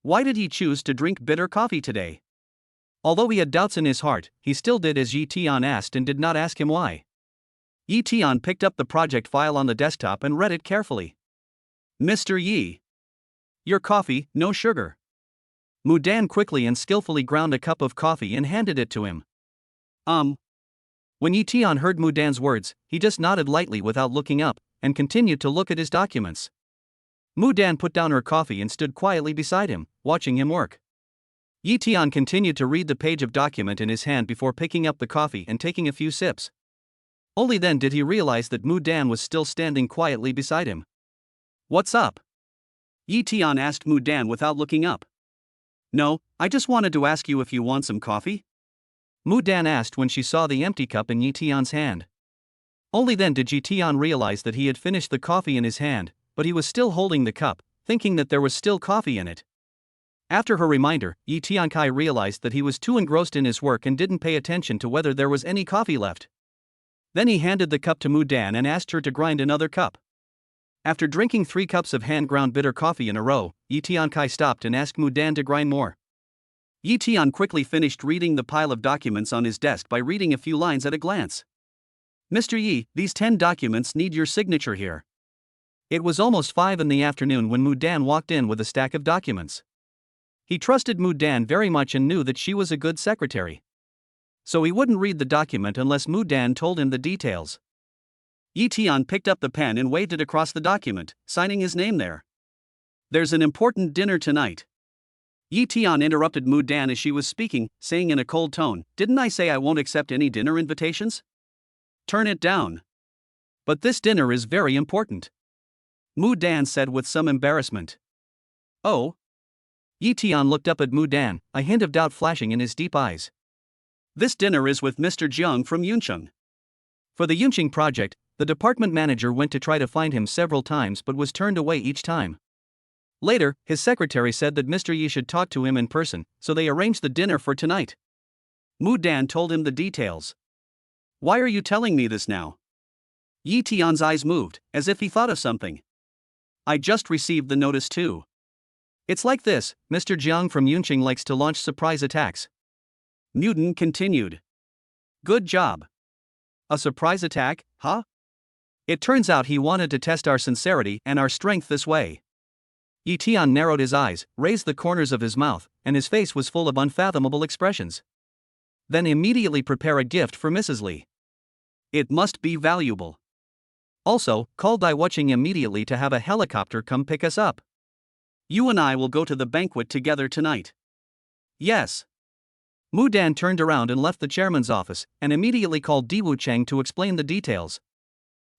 Why did he choose to drink bitter coffee today? Although he had doubts in his heart, he still did as Yi Tian asked and did not ask him why. Yi Tian picked up the project file on the desktop and read it carefully. Mr. Yi. Your coffee, no sugar. Mudan quickly and skillfully ground a cup of coffee and handed it to him. When Yi Tian heard Mudan's words, he just nodded lightly without looking up, and continued to look at his documents. Mudan put down her coffee and stood quietly beside him, watching him work. Yi Tian continued to read the page of document in his hand before picking up the coffee and taking a few sips. Only then did he realize that Mudan was still standing quietly beside him. What's up? Yi Tian asked Mudan without looking up. No, I just wanted to ask you if you want some coffee? Mudan asked when she saw the empty cup in Yi Tian's hand. Only then did Yi Tian realize that he had finished the coffee in his hand, but he was still holding the cup, thinking that there was still coffee in it. After her reminder, Yi Tiankai realized that he was too engrossed in his work and didn't pay attention to whether there was any coffee left. Then he handed the cup to Mudan and asked her to grind another cup. After drinking 3 cups of hand-ground bitter coffee in a row, Yi Tiankai stopped and asked Mudan to grind more. Yi Tian quickly finished reading the pile of documents on his desk by reading a few lines at a glance. Mr. Yi, these 10 documents need your signature here. It was almost 5 in the afternoon when Mudan walked in with a stack of documents. He trusted Mudan very much and knew that she was a good secretary. So he wouldn't read the document unless Mudan told him the details. Yi Tian picked up the pen and waved it across the document, signing his name there. There's an important dinner tonight. Yi Tian interrupted Mudan as she was speaking, saying in a cold tone, "Didn't I say I won't accept any dinner invitations? Turn it down." But this dinner is very important. Mudan said with some embarrassment. Oh? Yi Tian looked up at Mudan, a hint of doubt flashing in his deep eyes. This dinner is with Mr. Jang from Yuncheng. For the Yuncheng project, the department manager went to try to find him several times but was turned away each time. Later, his secretary said that Mr. Yi should talk to him in person, so they arranged the dinner for tonight. Mudan told him the details. Why are you telling me this now? Yi Tian's eyes moved, as if he thought of something. I just received the notice too. It's like this, Mr. Jiang from Yuncheng likes to launch surprise attacks. Mudan continued. Good job. A surprise attack, huh? It turns out he wanted to test our sincerity and our strength this way. Yi Tian narrowed his eyes, raised the corners of his mouth, and his face was full of unfathomable expressions. Then immediately prepare a gift for Mrs. Li. It must be valuable. Also, call Dai Wuching immediately to have a helicopter come pick us up. You and I will go to the banquet together tonight. Yes. Mudan turned around and left the chairman's office, and immediately called Di Wucheng to explain the details.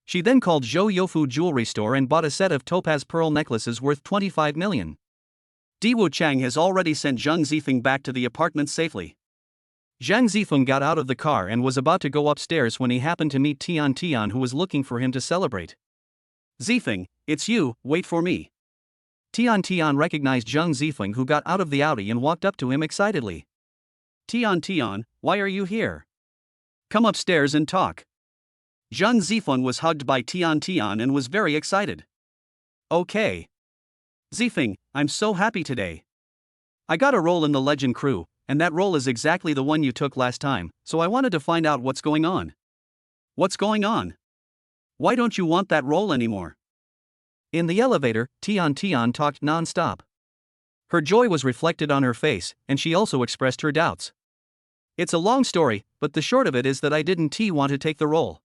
She then called Zhou Youfu Jewelry Store and bought a set of topaz pearl necklaces worth 25 million. Di Wucheng has already sent Zhang Zifeng back to the apartment safely. Zhang Zifeng got out of the car and was about to go upstairs when he happened to meet Tian, who was looking for him to celebrate. Zifeng, it's you, wait for me. Tian recognized Zhang Zifeng, who got out of the Audi and walked up to him excitedly. Tian, why are you here? Come upstairs and talk. Zhang Zifeng was hugged by Tian and was very excited. Okay. Zifeng, I'm so happy today. I got a role in the Legend crew, and that role is exactly the one you took last time, so I wanted to find out what's going on. What's going on? Why don't you want that role anymore? In the elevator, Tian talked non-stop. Her joy was reflected on her face, and she also expressed her doubts. It's a long story, but the short of it is that I didn't want to take the role.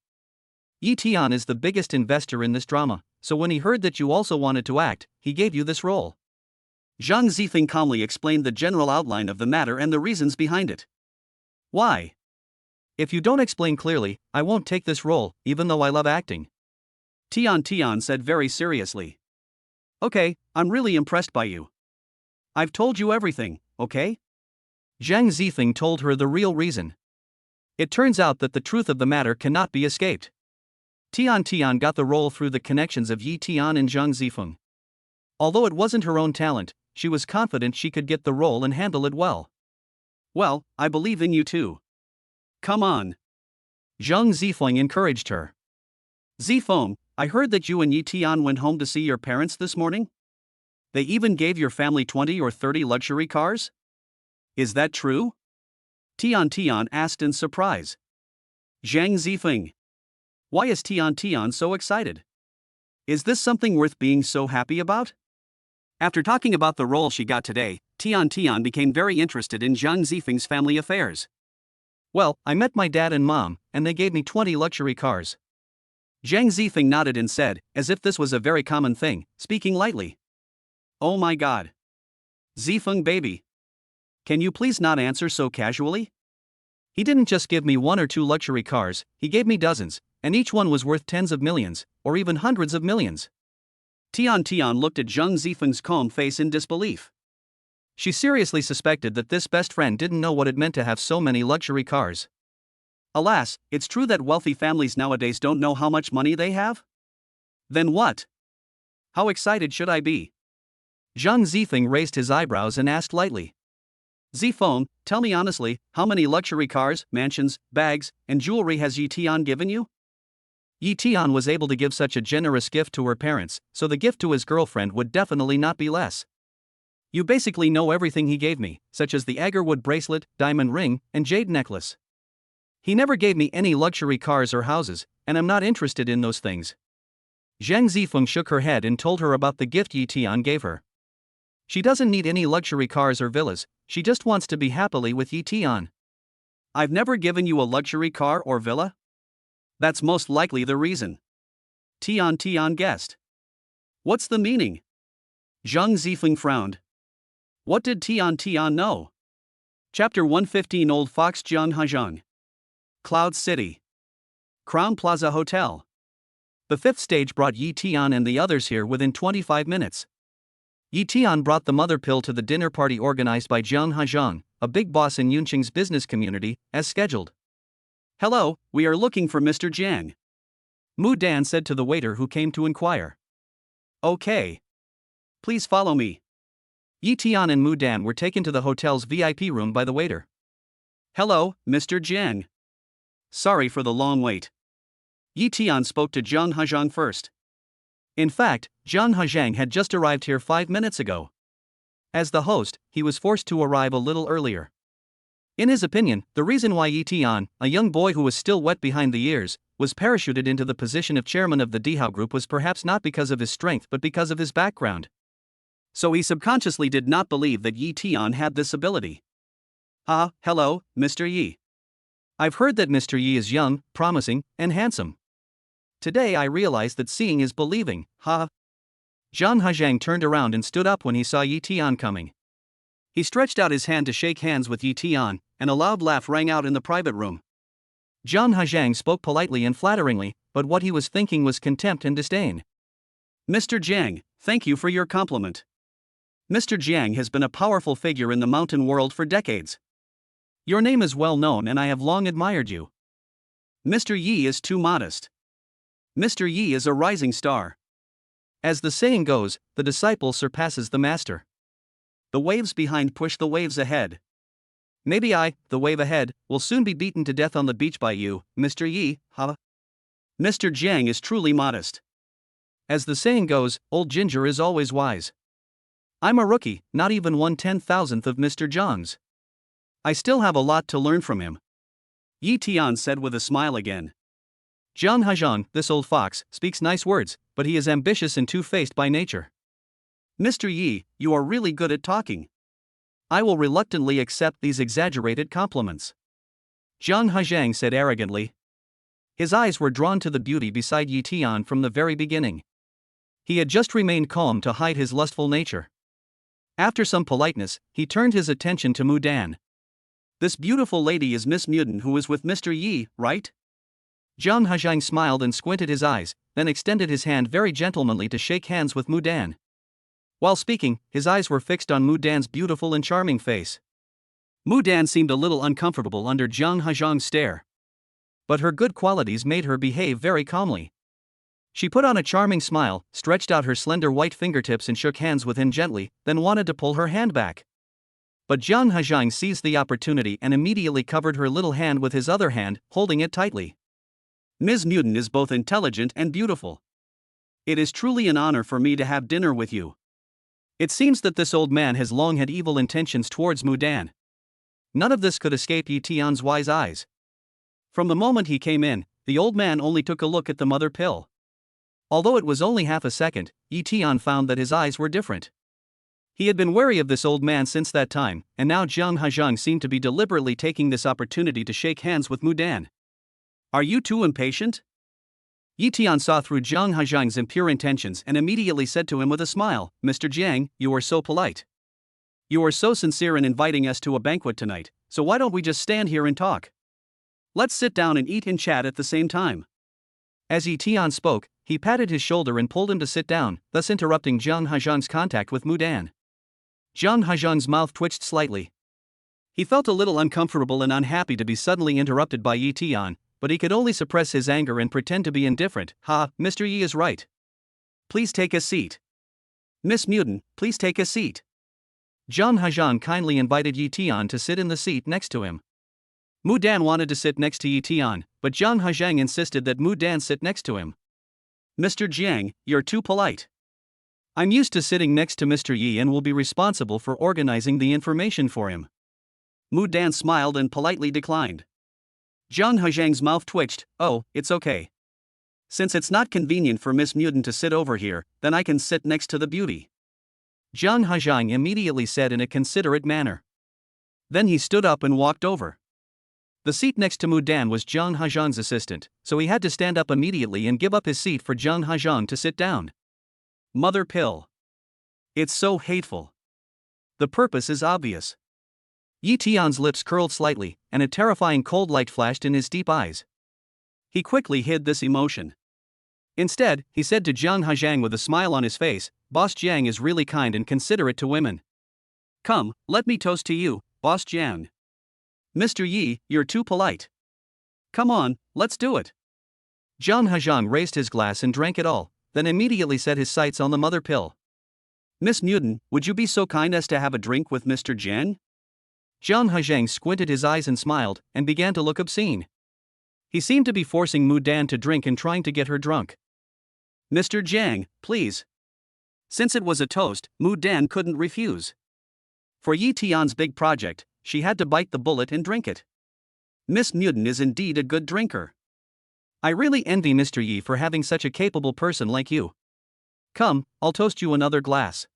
Yi Tian is the biggest investor in this drama, so when he heard that you also wanted to act, he gave you this role. Zhang Zifeng calmly explained the general outline of the matter and the reasons behind it. Why? If you don't explain clearly, I won't take this role, even though I love acting. Tian said very seriously. Okay, I'm really impressed by you. I've told you everything, okay? Zhang Zifeng told her the real reason. It turns out that the truth of the matter cannot be escaped. Tian got the role through the connections of Yi Tian and Zhang Zifeng. Although it wasn't her own talent, she was confident she could get the role and handle it well. Well, I believe in you too. Come on. Zhang Zifeng encouraged her. Zifeng, I heard that you and Yi Tian went home to see your parents this morning? They even gave your family 20 or 30 luxury cars? Is that true? Tian asked in surprise. Zhang Zifeng. Why is Tian so excited? Is this something worth being so happy about? After talking about the role she got today, Tian became very interested in Zhang Zifeng's family affairs. Well, I met my dad and mom, and they gave me 20 luxury cars. Zhang Zifeng nodded and said, as if this was a very common thing, speaking lightly. Oh my god. Zifeng baby. Can you please not answer so casually? He didn't just give me 1 or 2 luxury cars, he gave me dozens, and each one was worth tens of millions, or even hundreds of millions. Tian looked at Zhang Zifeng's calm face in disbelief. She seriously suspected that this best friend didn't know what it meant to have so many luxury cars. Alas, it's true that wealthy families nowadays don't know how much money they have? Then what? How excited should I be? Zhang Zifeng raised his eyebrows and asked lightly. Zifeng, tell me honestly, how many luxury cars, mansions, bags, and jewelry has Yi Tian given you? Yi Tian was able to give such a generous gift to her parents, so the gift to his girlfriend would definitely not be less. You basically know everything he gave me, such as the agarwood bracelet, diamond ring, and jade necklace. He never gave me any luxury cars or houses, and I'm not interested in those things. Zhang Zifeng shook her head and told her about the gift Yi Tian gave her. She doesn't need any luxury cars or villas, she just wants to be happily with Yi Tian. I've never given you a luxury car or villa? That's most likely the reason. Tian guessed. What's the meaning? Zhang Zifeng frowned. What did Tian know? Chapter 115 Old Fox Jianhazhang. Cloud City. Crown Plaza Hotel. The 5th stage brought Yi Tian and the others here within 25 minutes. Yi Tian brought the mother pill to the dinner party organized by Jianhazhang, a big boss in Yunqing's business community, as scheduled. Hello, we are looking for Mr. Jang. Mudan said to the waiter who came to inquire. Okay. Please follow me. Yi Tian and Mudan were taken to the hotel's VIP room by the waiter. Hello, Mr. Jang. Sorry for the long wait. Yi Tian spoke to Jianhazhang first. In fact, Jianhazhang had just arrived here 5 minutes ago. As the host, he was forced to arrive a little earlier. In his opinion, the reason why Yi Tian, a young boy who was still wet behind the ears, was parachuted into the position of chairman of the Dihao group was perhaps not because of his strength but because of his background. So he subconsciously did not believe that Yi Tian had this ability. Hello, Mr. Yi. I've heard that Mr. Yi is young, promising, and handsome. Today I realized that seeing is believing, Jianhazhang turned around and stood up when he saw Yi Tian coming. He stretched out his hand to shake hands with Yi Tian, and a loud laugh rang out in the private room. Jianhazhang spoke politely and flatteringly, but what he was thinking was contempt and disdain. Mr. Jang, thank you for your compliment. Mr. Jang has been a powerful figure in the mountain world for decades. Your name is well known and I have long admired you. Mr. Yi is too modest. Mr. Yi is a rising star. As the saying goes, the disciple surpasses the master. The waves behind push the waves ahead. Maybe I, the wave ahead, will soon be beaten to death on the beach by you, Mr. Yi, Mr. Jang is truly modest. As the saying goes, old ginger is always wise. I'm a rookie, not even 1/10,000th of Mr. Zhang's. I still have a lot to learn from him, Yi Tian said with a smile again. Zhang Hajang, this old fox, speaks nice words, but he is ambitious and two-faced by nature. Mr. Yi, you are really good at talking. I will reluctantly accept these exaggerated compliments, Zhang Hajang said arrogantly. His eyes were drawn to the beauty beside Yi Tian from the very beginning. He had just remained calm to hide his lustful nature. After some politeness, he turned his attention to Mudan. This beautiful lady is Miss Mudan who is with Mr. Yi, right? Zhang Hajang smiled and squinted his eyes, then extended his hand very gentlemanly to shake hands with Mudan. While speaking, his eyes were fixed on Mudan's beautiful and charming face. Mudan seemed a little uncomfortable under Zhang Hajang's stare. But her good qualities made her behave very calmly. She put on a charming smile, stretched out her slender white fingertips and shook hands with him gently, then wanted to pull her hand back. But Zhang Hajang seized the opportunity and immediately covered her little hand with his other hand, holding it tightly. Ms. Mudan is both intelligent and beautiful. It is truly an honor for me to have dinner with you. It seems that this old man has long had evil intentions towards Mudan. None of this could escape Yi Tian's wise eyes. From the moment he came in, the old man only took a look at the mother pill. Although it was only half a second, Yi Tian found that his eyes were different. He had been wary of this old man since that time, and now Zhang Hajang seemed to be deliberately taking this opportunity to shake hands with Mudan. Are you too impatient? Yi Tian saw through Zhang Hajang's impure intentions and immediately said to him with a smile, Mr. Jang, you are so polite. You are so sincere in inviting us to a banquet tonight, so why don't we just stand here and talk? Let's sit down and eat and chat at the same time. As Yi Tian spoke, he patted his shoulder and pulled him to sit down, thus interrupting Zhang Hajang's contact with Mudan. Zhang Hajang's mouth twitched slightly. He felt a little uncomfortable and unhappy to be suddenly interrupted by Yi Tian, but he could only suppress his anger and pretend to be indifferent. Mr. Yi is right. Please take a seat. Miss Mudan, please take a seat. Zhang Hajang kindly invited Yi Tian to sit in the seat next to him. Mudan wanted to sit next to Yi Tian, but Zhang Hajang insisted that Mudan sit next to him. Mr. Jiang, you're too polite. I'm used to sitting next to Mr. Yi and will be responsible for organizing the information for him. Mudan smiled and politely declined. Zhang Hajang's mouth twitched. Oh, it's okay. Since it's not convenient for Miss Mudan to sit over here, then I can sit next to the beauty, Zhang Hajang immediately said in a considerate manner. Then he stood up and walked over. The seat next to Mudan was Zhang Hajang's assistant, so he had to stand up immediately and give up his seat for Zhang Hajang to sit down. Mother pill. It's so hateful. The purpose is obvious. Yi Tian's lips curled slightly, and a terrifying cold light flashed in his deep eyes. He quickly hid this emotion. Instead, he said to Zhang Hajang with a smile on his face, Boss Jiang is really kind and considerate to women. Come, let me toast to you, Boss Jiang. Mr. Yi, you're too polite. Come on, let's do it. Zhang Hajang raised his glass and drank it all, then immediately set his sights on the mother pill. Miss Mudan, would you be so kind as to have a drink with Mr. Jiang? Zhang Hajang squinted his eyes and smiled, and began to look obscene. He seemed to be forcing Mudan to drink and trying to get her drunk. Mr. Jiang, please. Since it was a toast, Mudan couldn't refuse. For Yi Tian's big project, she had to bite the bullet and drink it. Miss Mudan is indeed a good drinker. I really envy Mr. Yi for having such a capable person like you. Come, I'll toast you another glass.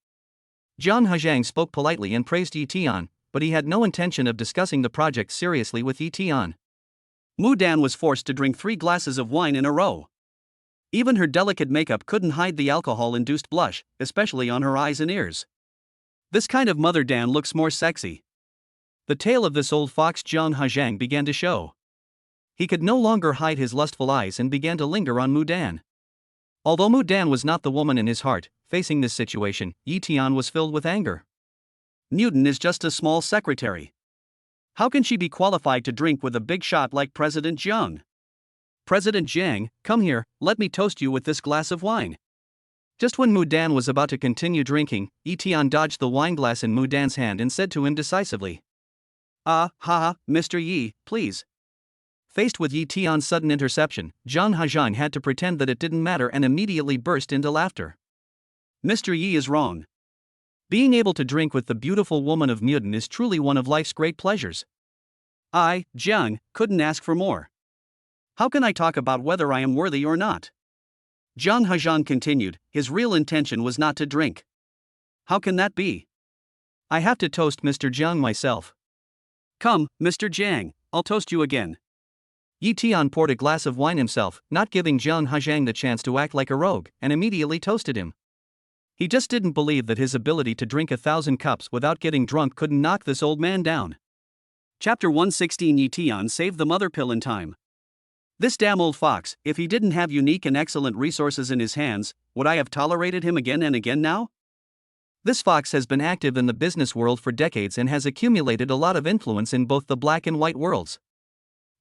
Zhang Hajang spoke politely and praised Yi Tian, but he had no intention of discussing the project seriously with Yi Tian. Mudan was forced to drink 3 glasses of wine in a row. Even her delicate makeup couldn't hide the alcohol-induced blush, especially on her eyes and ears. This kind of Mother Dan looks more sexy. The tail of this old fox Zhang Hajang began to show. He could no longer hide his lustful eyes and began to linger on Mudan. Although Mudan was not the woman in his heart, facing this situation, Yi Tian was filled with anger. Mudan is just a small secretary. How can she be qualified to drink with a big shot like President Jiang? President Jiang, come here, let me toast you with this glass of wine. Just when Mudan was about to continue drinking, Yi Tian dodged the wineglass in Mudan's hand and said to him decisively, Mr. Yi, please. Faced with Yi Tian's sudden interception, Zhang Hajang had to pretend that it didn't matter and immediately burst into laughter. Mr. Yi is wrong. Being able to drink with the beautiful woman of Mudan is truly one of life's great pleasures. I, Jang, couldn't ask for more. How can I talk about whether I am worthy or not? Zhang Hezhang continued, his real intention was not to drink. How can that be? I have to toast Mr. Jiang myself. Come, Mr. Jiang, I'll toast you again. Yi Tian poured a glass of wine himself, not giving Zhang Hezhang the chance to act like a rogue, and immediately toasted him. He just didn't believe that his ability to drink 1,000 cups without getting drunk couldn't knock this old man down. Chapter 116. Yi Tian saved the mother pill in time. This damn old fox, if he didn't have unique and excellent resources in his hands, would I have tolerated him again and again now? This fox has been active in the business world for decades and has accumulated a lot of influence in both the black and white worlds.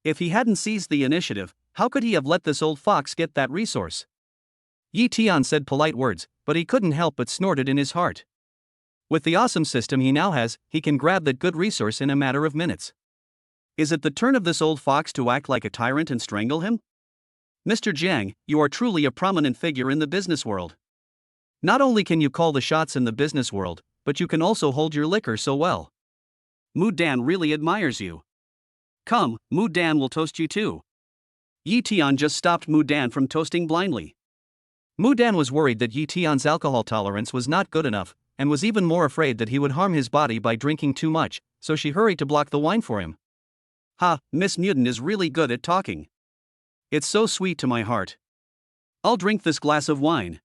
If he hadn't seized the initiative, how could he have let this old fox get that resource? Yi Tian said polite words, but he couldn't help but snorted in his heart. With the awesome system he now has, he can grab that good resource in a matter of minutes. Is it the turn of this old fox to act like a tyrant and strangle him? Mr. Jiang, you are truly a prominent figure in the business world. Not only can you call the shots in the business world, but you can also hold your liquor so well. Mudan really admires you. Come, Mudan will toast you too. Yi Tian just stopped Mudan from toasting blindly. Mudan was worried that Yi Tian's alcohol tolerance was not good enough, and was even more afraid that he would harm his body by drinking too much, so she hurried to block the wine for him. Ha, Miss Mudan is really good at talking. It's so sweet to my heart. I'll drink this glass of wine.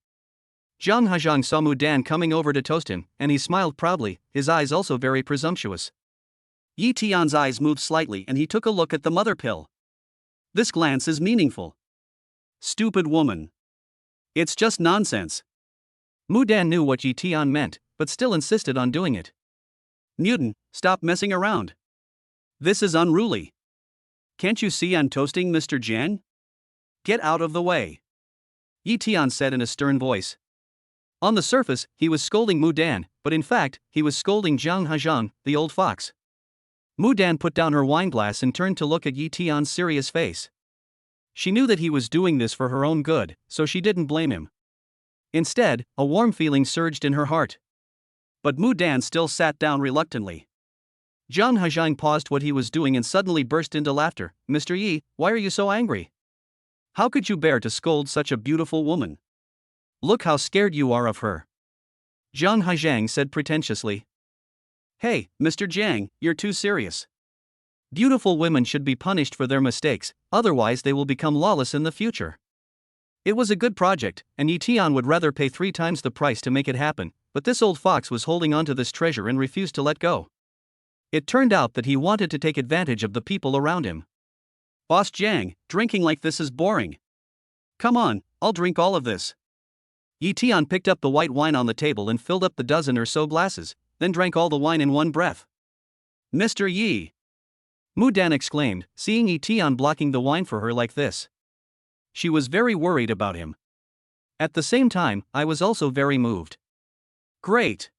Zhang Hezhang saw Mudan coming over to toast him, and he smiled proudly, his eyes also very presumptuous. Yi Tian's eyes moved slightly and he took a look at the mother pill. This glance is meaningful. Stupid woman. It's just nonsense. Mudan knew what Yi Tian meant, but still insisted on doing it. Mudan, stop messing around. This is unruly. Can't you see I'm toasting Mr. Jiang? Get out of the way. Yi Tian said in a stern voice. On the surface, he was scolding Mudan, but in fact, he was scolding Zhang Hezhang, the old fox. Mudan put down her wineglass and turned to look at Yi Tian's serious face. She knew that he was doing this for her own good, so she didn't blame him. Instead, a warm feeling surged in her heart. But Mudan still sat down reluctantly. Zhang Hezhang paused what he was doing and suddenly burst into laughter. Mr. Yi, why are you so angry? How could you bear to scold such a beautiful woman? Look how scared you are of her. Zhang Hezhang said pretentiously. Hey, Mr. Jiang, you're too serious. Beautiful women should be punished for their mistakes, otherwise they will become lawless in the future. It was a good project, and Yi Tian would rather pay 3 times the price to make it happen, but this old fox was holding on to this treasure and refused to let go. It turned out that he wanted to take advantage of the people around him. Boss Jang, drinking like this is boring. Come on, I'll drink all of this. Yi Tian picked up the white wine on the table and filled up the dozen or so glasses, then drank all the wine in one breath. Mr. Yi! Mudan exclaimed, seeing Yi Tian blocking the wine for her like this. She was very worried about him. At the same time, I was also very moved. Great!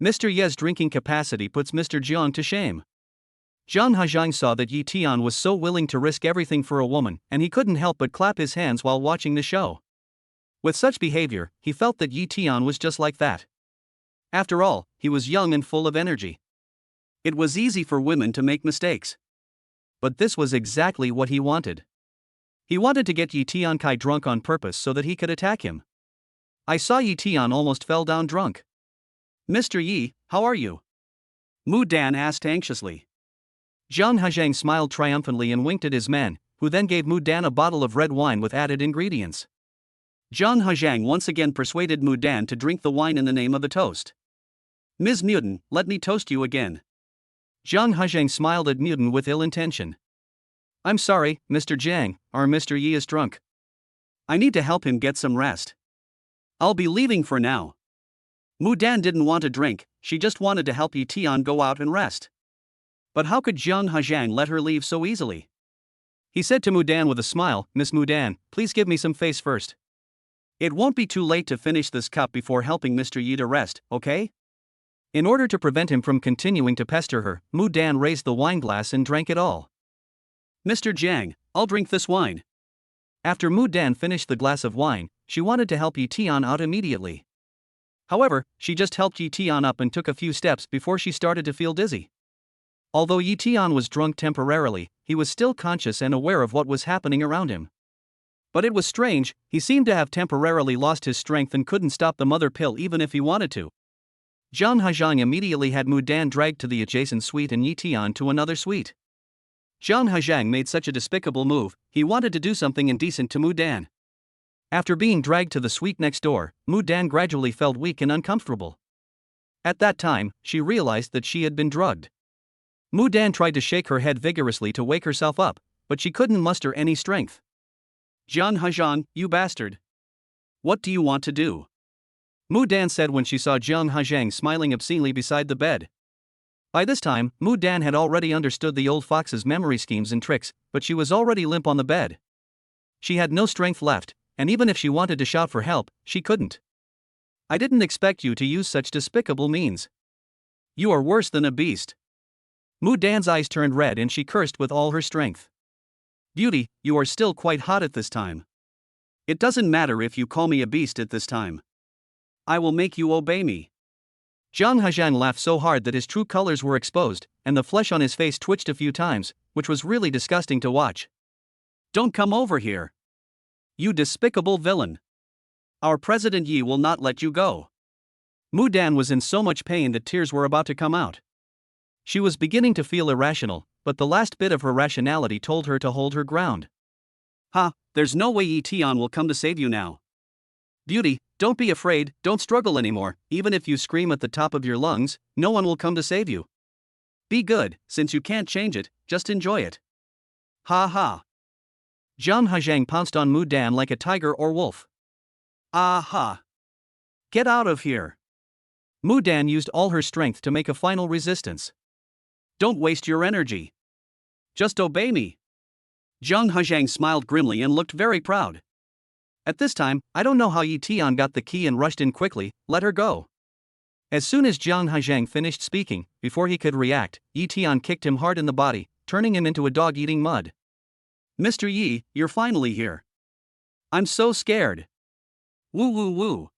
Mr. Ye's drinking capacity puts Mr. Jiang to shame. Zhang Hezhang saw that Yi Tian was so willing to risk everything for a woman, and he couldn't help but clap his hands while watching the show. With such behavior, he felt that Yi Tian was just like that. After all, he was young and full of energy. It was easy for women to make mistakes. But this was exactly what he wanted. He wanted to get Yi Tian Kai drunk on purpose so that he could attack him. I saw Yi Tian almost fell down drunk. Mr. Yi, how are you? Mudan asked anxiously. Zhang Hezhang smiled triumphantly and winked at his men, who then gave Mudan a bottle of red wine with added ingredients. Zhang Hezhang once again persuaded Mudan to drink the wine in the name of the toast. Ms. Mudan, let me toast you again. Zhang Hezhang smiled at Mudan with ill intention. I'm sorry, Mr. Jang, our Mr. Yi is drunk. I need to help him get some rest. I'll be leaving for now. Mudan didn't want to drink, she just wanted to help Yi Tian go out and rest. But how could Zhang Hezhang let her leave so easily? He said to Mudan with a smile, Miss Mudan, please give me some face first. It won't be too late to finish this cup before helping Mr. Yi to rest, okay? In order to prevent him from continuing to pester her, Mudan raised the wineglass and drank it all. Mr. Jang, I'll drink this wine. After Mudan finished the glass of wine, she wanted to help Yi Tian out immediately. However, she just helped Yi Tian up and took a few steps before she started to feel dizzy. Although Yi Tian was drunk temporarily, he was still conscious and aware of what was happening around him. But it was strange, he seemed to have temporarily lost his strength and couldn't stop the mother pill even if he wanted to. Zhang Hajang immediately had Mudan dragged to the adjacent suite and Yi Tian to another suite. Zhang Hajang made such a despicable move, he wanted to do something indecent to Mudan. After being dragged to the suite next door, Mudan gradually felt weak and uncomfortable. At that time, she realized that she had been drugged. Mudan tried to shake her head vigorously to wake herself up, but she couldn't muster any strength. Zhang Hajang, you bastard. What do you want to do? Mudan said when she saw Zhang Hajang smiling obscenely beside the bed. By this time, Mudan had already understood the old fox's memory schemes and tricks, but she was already limp on the bed. She had no strength left, and even if she wanted to shout for help, she couldn't. I didn't expect you to use such despicable means. You are worse than a beast. Mudan's eyes turned red and she cursed with all her strength. Beauty, you are still quite hot at this time. It doesn't matter if you call me a beast at this time. I will make you obey me. Zhang Hajang laughed so hard that his true colors were exposed, and the flesh on his face twitched a few times, which was really disgusting to watch. Don't come over here. You despicable villain. Our President Yi will not let you go. Mudan was in so much pain that tears were about to come out. She was beginning to feel irrational, but the last bit of her rationality told her to hold her ground. There's no way Yi Tian will come to save you now. Beauty, don't be afraid, don't struggle anymore, even if you scream at the top of your lungs, no one will come to save you. Be good, since you can't change it, just enjoy it. Ha ha. Zhang Hajang pounced on Mudan like a tiger or wolf. Aha! Get out of here! Mudan used all her strength to make a final resistance. Don't waste your energy. Just obey me. Zhang Hajang smiled grimly and looked very proud. At this time, I don't know how Yi Tian got the key and rushed in quickly, let her go. As soon as Zhang Hajang finished speaking, before he could react, Yi Tian kicked him hard in the body, turning him into a dog eating mud. Mr. Yi, you're finally here. I'm so scared. Woo woo woo.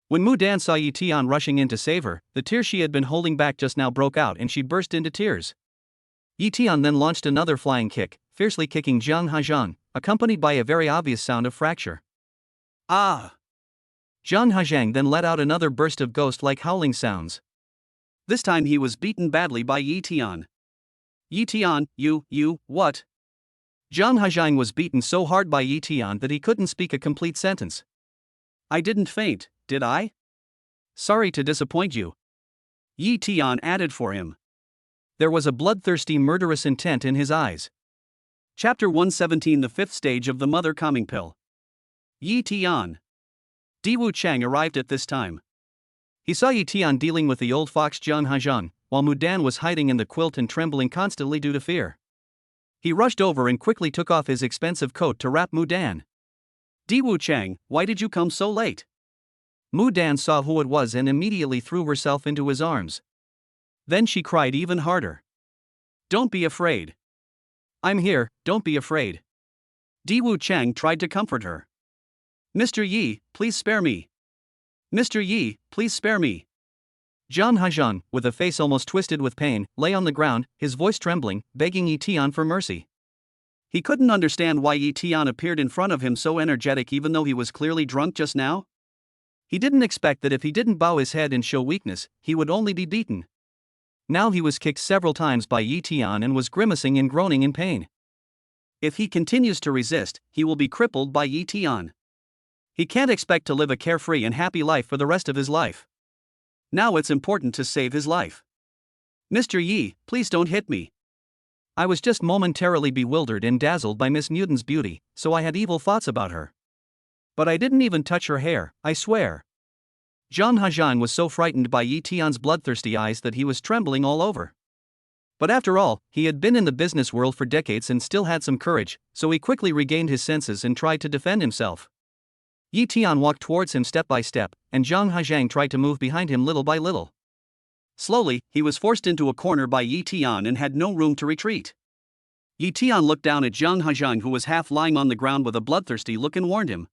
When Mudan saw Yi Tian rushing in to save her, the tears she had been holding back just now broke out and she burst into tears. Yi Tian then launched another flying kick, fiercely kicking Zhang Hajang, accompanied by a very obvious sound of fracture. Ah! Zhang Hajang then let out another burst of ghost-like howling sounds. This time he was beaten badly by Yi Tian. Yi Tian, what? Zhang Hajang was beaten so hard by Yi Tian that he couldn't speak a complete sentence. I didn't faint, did I? Sorry to disappoint you. Yi Tian added for him. There was a bloodthirsty murderous intent in his eyes. Chapter 117, the fifth stage of the mother calming pill. Yi Tian. Diwu Chang arrived at this time. He saw Yi Tian dealing with the old fox Zhang Hajang, while Mudan was hiding in the quilt and trembling constantly due to fear. He rushed over and quickly took off his expensive coat to wrap Mudan. Diwu Chang, why did you come so late? Mudan saw who it was and immediately threw herself into his arms. Then she cried even harder. Don't be afraid. I'm here, don't be afraid. Diwu Chang tried to comfort her. Mr. Yi, please spare me. Mr. Yi, please spare me. Zhang Hajang, with a face almost twisted with pain, lay on the ground, his voice trembling, begging Yi Tian for mercy. He couldn't understand why Yi Tian appeared in front of him so energetic even though he was clearly drunk just now. He didn't expect that if he didn't bow his head and show weakness, he would only be beaten. Now he was kicked several times by Yi Tian and was grimacing and groaning in pain. If he continues to resist, he will be crippled by Yi Tian. He can't expect to live a carefree and happy life for the rest of his life. Now it's important to save his life. Mr. Yi, please don't hit me. I was just momentarily bewildered and dazzled by Miss Mudan's beauty, so I had evil thoughts about her. But I didn't even touch her hair, I swear. Zhang Hajang was so frightened by Yi Tian's bloodthirsty eyes that he was trembling all over. But after all, he had been in the business world for decades and still had some courage, so he quickly regained his senses and tried to defend himself. Yi Tian walked towards him step by step, and Zhang Hajang tried to move behind him little by little. Slowly, he was forced into a corner by Yi Tian and had no room to retreat. Yi Tian looked down at Zhang Hajang, who was half lying on the ground with a bloodthirsty look, and warned him.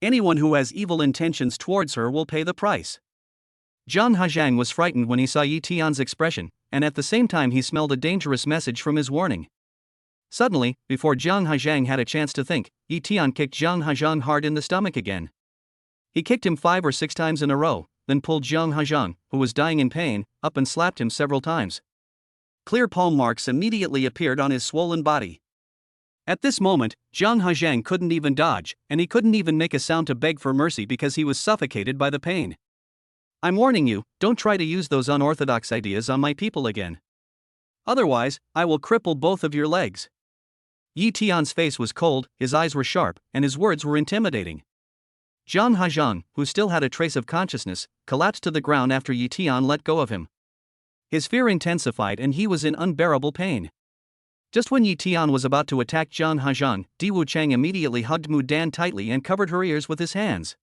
Anyone who has evil intentions towards her will pay the price. Zhang Hajang was frightened when he saw Yi Tian's expression, and at the same time he smelled a dangerous message from his warning. Suddenly, before Zhang Hajang had a chance to think, Yi Tian kicked Zhang Hajang hard in the stomach again. He kicked him 5 or 6 times in a row, then pulled Zhang Hajang, who was dying in pain, up and slapped him several times. Clear palm marks immediately appeared on his swollen body. At this moment, Zhang Hajang couldn't even dodge, and he couldn't even make a sound to beg for mercy because he was suffocated by the pain. I'm warning you, don't try to use those unorthodox ideas on my people again. Otherwise, I will cripple both of your legs. Yi Tian's face was cold, his eyes were sharp, and his words were intimidating. Zhang Hajang, who still had a trace of consciousness, collapsed to the ground after Yi Tian let go of him. His fear intensified and he was in unbearable pain. Just when Yi Tian was about to attack Zhang Hajang, Di Wuchang immediately hugged Mudan tightly and covered her ears with his hands.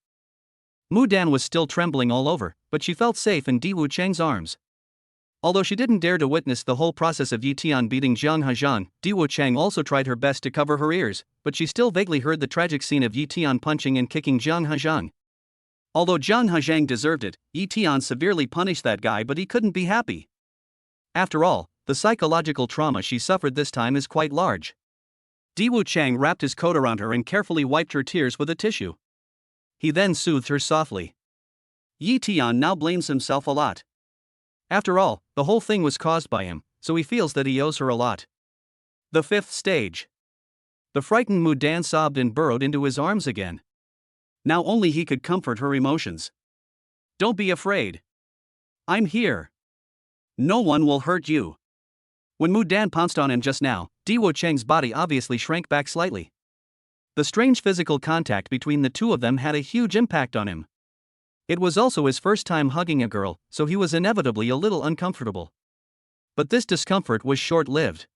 Mudan was still trembling all over, but she felt safe in Di Wuchang's arms. Although she didn't dare to witness the whole process of Yi Tian beating Zhang Hajang, Di Wuchang also tried her best to cover her ears, but she still vaguely heard the tragic scene of Yi Tian punching and kicking Zhang Hajang. Although Zhang Hajang deserved it, Yi Tian severely punished that guy, but he couldn't be happy. After all, the psychological trauma she suffered this time is quite large. Di Wuchang wrapped his coat around her and carefully wiped her tears with a tissue. He then soothed her softly. Yi Tian now blames himself a lot. After all, the whole thing was caused by him, so he feels that he owes her a lot. The 5th stage. The frightened Mudan sobbed and burrowed into his arms again. Now only he could comfort her emotions. Don't be afraid. I'm here. No one will hurt you. When Mudan pounced on him just now, Di Wuchang's body obviously shrank back slightly. The strange physical contact between the two of them had a huge impact on him. It was also his first time hugging a girl, so he was inevitably a little uncomfortable. But this discomfort was short-lived.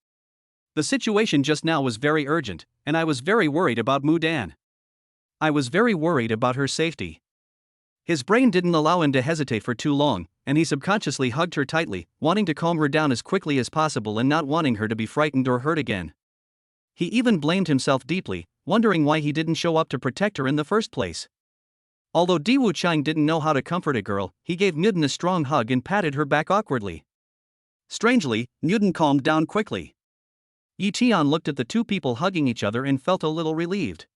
The situation just now was very urgent, and I was very worried about Mudan. I was very worried about her safety. His brain didn't allow him to hesitate for too long, and he subconsciously hugged her tightly, wanting to calm her down as quickly as possible and not wanting her to be frightened or hurt again. He even blamed himself deeply, wondering why he didn't show up to protect her in the first place. Although Di Wuchang didn't know how to comfort a girl, he gave Mudan a strong hug and patted her back awkwardly. Strangely, Mudan calmed down quickly. Yi Tian looked at the two people hugging each other and felt a little relieved.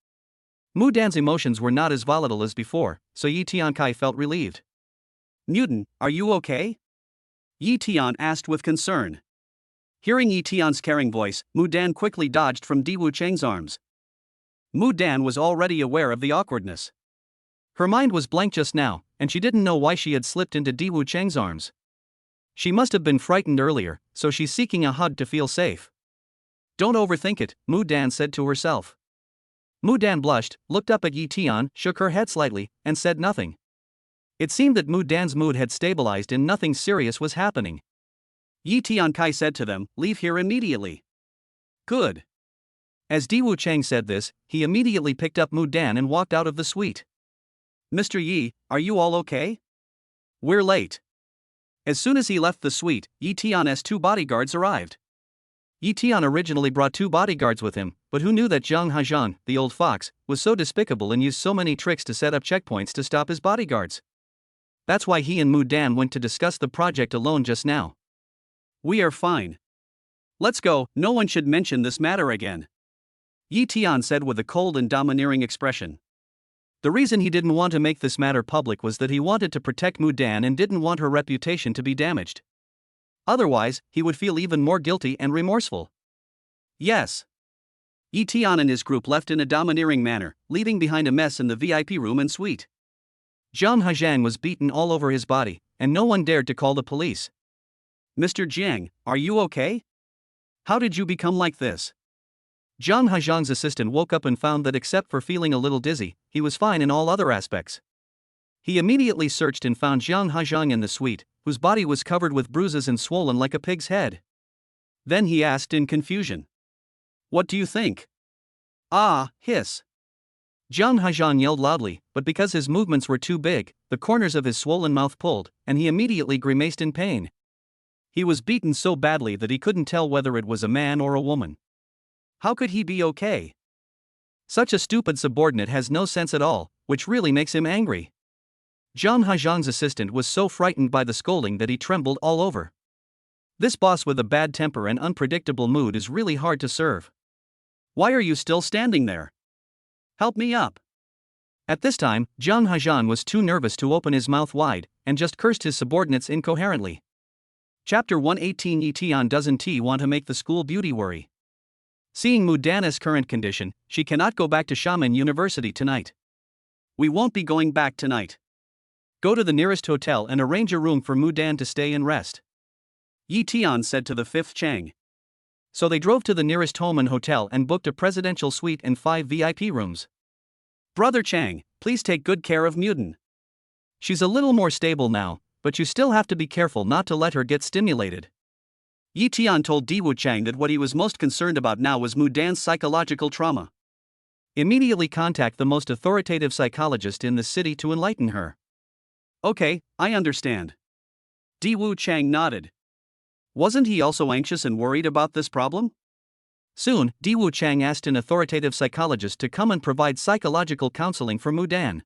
Mudan's emotions were not as volatile as before, so Yi Tian Kai felt relieved. Mudan, are you okay? Yi Tian asked with concern. Hearing Yi Tian's caring voice, Mudan quickly dodged from Di Wuchang's arms. Mudan was already aware of the awkwardness. Her mind was blank just now, and she didn't know why she had slipped into Di Wuchang's arms. She must have been frightened earlier, so she's seeking a hug to feel safe. Don't overthink it, Mudan said to herself. Mudan blushed, looked up at Yi Tian, shook her head slightly, and said nothing. It seemed that Mudan's mood had stabilized and nothing serious was happening. Yi Tian Kai said to them, "Leave here immediately." Good. As Di Wuchang said this, he immediately picked up Mudan and walked out of the suite. Mr. Yi, are you all okay? We're late. As soon as he left the suite, Yi Tian's 2 bodyguards arrived. Yi Tian originally brought 2 bodyguards with him, but who knew that Zhang Hajang, the old fox, was so despicable and used so many tricks to set up checkpoints to stop his bodyguards. That's why he and Mudan went to discuss the project alone just now. We are fine. Let's go, no one should mention this matter again. Yi Tian said with a cold and domineering expression. The reason he didn't want to make this matter public was that he wanted to protect Mudan and didn't want her reputation to be damaged. Otherwise, he would feel even more guilty and remorseful. Yes. Yi Tian and his group left in a domineering manner, leaving behind a mess in the VIP room and suite. Zhang Hajang was beaten all over his body, and no one dared to call the police. Mr. Jang, are you okay? How did you become like this? Zhang Hajang's assistant woke up and found that except for feeling a little dizzy, he was fine in all other aspects. He immediately searched and found Zhang Hajang in the suite, whose body was covered with bruises and swollen like a pig's head. Then he asked in confusion. What do you think? Ah, hiss. Zhang Hajang yelled loudly, but because his movements were too big, the corners of his swollen mouth pulled, and he immediately grimaced in pain. He was beaten so badly that he couldn't tell whether it was a man or a woman. How could he be okay? Such a stupid subordinate has no sense at all, which really makes him angry. Zhang Hajiang's assistant was so frightened by the scolding that he trembled all over. This boss with a bad temper and unpredictable mood is really hard to serve. Why are you still standing there? Help me up. At this time, Zhang Hajiang was too nervous to open his mouth wide, and just cursed his subordinates incoherently. Chapter 118. Yi Tian doesn't want to make the school beauty worry. Seeing Mudan's current condition, she cannot go back to Xiamen University tonight. We won't be going back tonight. Go to the nearest hotel and arrange a room for Mudan to stay and rest. Yi Tian said to the fifth Chang. So they drove to the nearest home and hotel and booked a presidential suite and 5 VIP rooms. Brother Chang, please take good care of Mudan. She's a little more stable now, but you still have to be careful not to let her get stimulated. Yi Tian told Diwu Chang that what he was most concerned about now was Mudan's psychological trauma. Immediately contact the most authoritative psychologist in the city to enlighten her. Okay, I understand. Diwu Chang nodded. Wasn't he also anxious and worried about this problem? Soon, Diwu Chang asked an authoritative psychologist to come and provide psychological counseling for Mudan.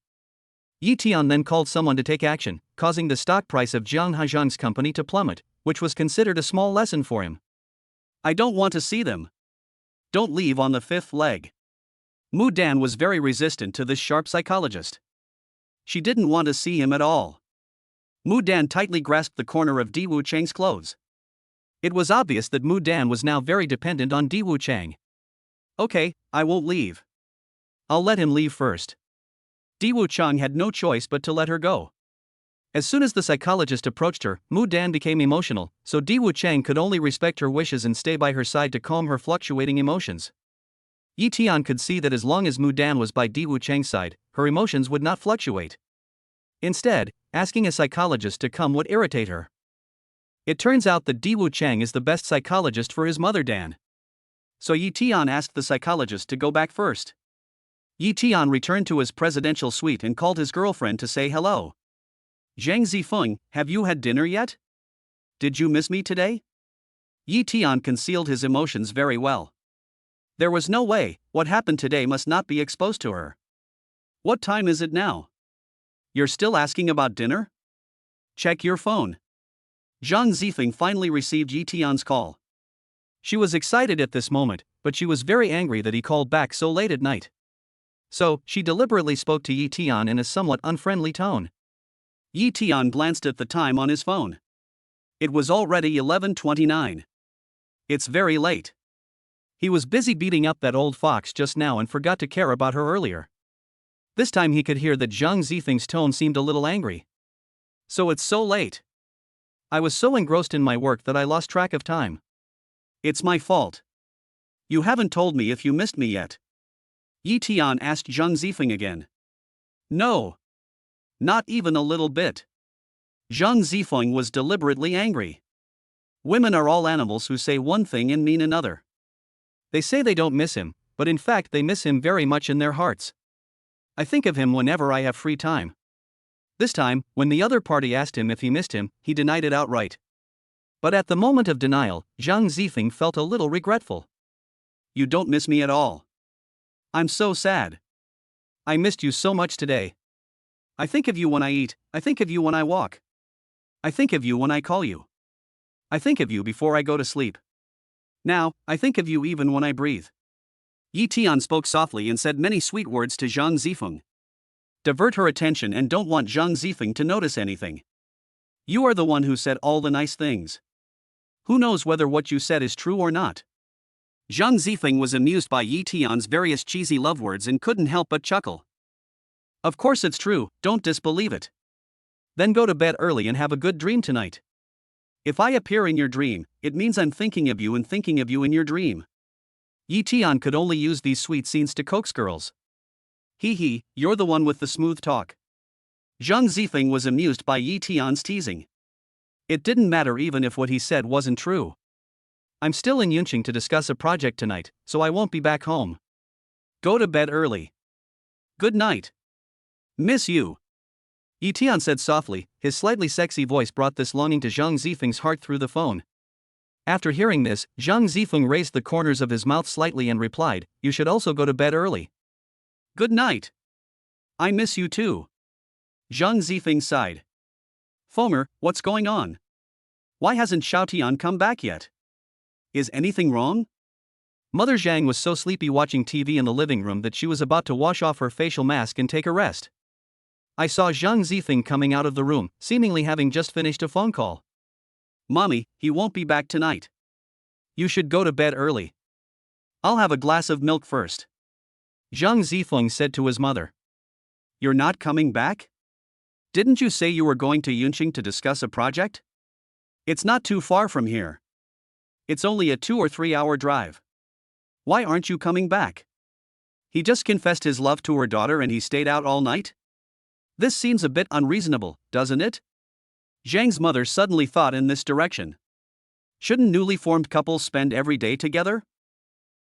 Yi Tian then called someone to take action, causing the stock price of Zhang Hajiang's company to plummet, which was considered a small lesson for him. I don't want to see them. Don't leave on the fifth leg. Mudan was very resistant to this sharp psychologist. She didn't want to see him at all. Mudan tightly grasped the corner of Diwu Chang's clothes. It was obvious that Mudan was now very dependent on Diwu Chang. Okay, I won't leave. I'll let him leave first. Diwu Chang had no choice but to let her go. As soon as the psychologist approached her, Mudan became emotional, so Diwu Chang could only respect her wishes and stay by her side to calm her fluctuating emotions. Yi Tian could see that as long as Mudan was by Diwu Chang's side, her emotions would not fluctuate. Instead, asking a psychologist to come would irritate her. It turns out that Diwu Chang is the best psychologist for his mother Dan. So Yi Tian asked the psychologist to go back first. Yi Tian returned to his presidential suite and called his girlfriend to say hello. Zhang Zifeng, have you had dinner yet? Did you miss me today? Yi Tian concealed his emotions very well. There was no way, what happened today must not be exposed to her. What time is it now? You're still asking about dinner? Check your phone. Zhang Zifeng finally received Yi Tian's call. She was excited at this moment, but she was very angry that he called back so late at night. So, she deliberately spoke to Yi Tian in a somewhat unfriendly tone. Yi Tian glanced at the time on his phone. It was already 11:29. It's very late. He was busy beating up that old fox just now and forgot to care about her earlier. This time he could hear that Zhang Zifeng's tone seemed a little angry. So it's so late. I was so engrossed in my work that I lost track of time. It's my fault. You haven't told me if you missed me yet. Yi Tian asked Zhang Zifeng again. No. Not even a little bit. Zhang Zifeng was deliberately angry. Women are all animals who say one thing and mean another. They say they don't miss him, but in fact they miss him very much in their hearts. I think of him whenever I have free time. This time, when the other party asked him if he missed him, he denied it outright. But at the moment of denial, Zhang Zifeng felt a little regretful. You don't miss me at all. I'm so sad. I missed you so much today. I think of you when I eat, I think of you when I walk. I think of you when I call you. I think of you before I go to sleep. Now, I think of you even when I breathe. Yi Tian spoke softly and said many sweet words to Zhang Zifeng. Divert her attention and don't want Zhang Zifeng to notice anything. You are the one who said all the nice things. Who knows whether what you said is true or not? Zhang Zifeng was amused by Yi Tian's various cheesy love words and couldn't help but chuckle. Of course it's true, don't disbelieve it. Then go to bed early and have a good dream tonight. If I appear in your dream, it means I'm thinking of you and thinking of you in your dream. Yi Tian could only use these sweet scenes to coax girls. Hee, you're the one with the smooth talk. Zhang Zifeng was amused by Yi Tian's teasing. It didn't matter even if what he said wasn't true. I'm still in Yunqing to discuss a project tonight, so I won't be back home. Go to bed early. Good night. Miss you. Yi Tian said softly, his slightly sexy voice brought this longing to Zhang Zifeng's heart through the phone. After hearing this, Zhang Zifeng raised the corners of his mouth slightly and replied, You should also go to bed early. Good night. I miss you too. Zhang Zifeng sighed. Fomer, what's going on? Why hasn't Xiaotian come back yet? Is anything wrong? Mother Zhang was so sleepy watching TV in the living room that she was about to wash off her facial mask and take a rest. I saw Zhang Zifeng coming out of the room, seemingly having just finished a phone call. Mommy, he won't be back tonight. You should go to bed early. I'll have a glass of milk first. Zhang Zifeng said to his mother. You're not coming back? Didn't you say you were going to Yunqing to discuss a project? It's not too far from here. It's only a 2 or 3 hour drive. Why aren't you coming back? He just confessed his love to her daughter and he stayed out all night? This seems a bit unreasonable, doesn't it? Zhang's mother suddenly thought in this direction. Shouldn't newly formed couples spend every day together?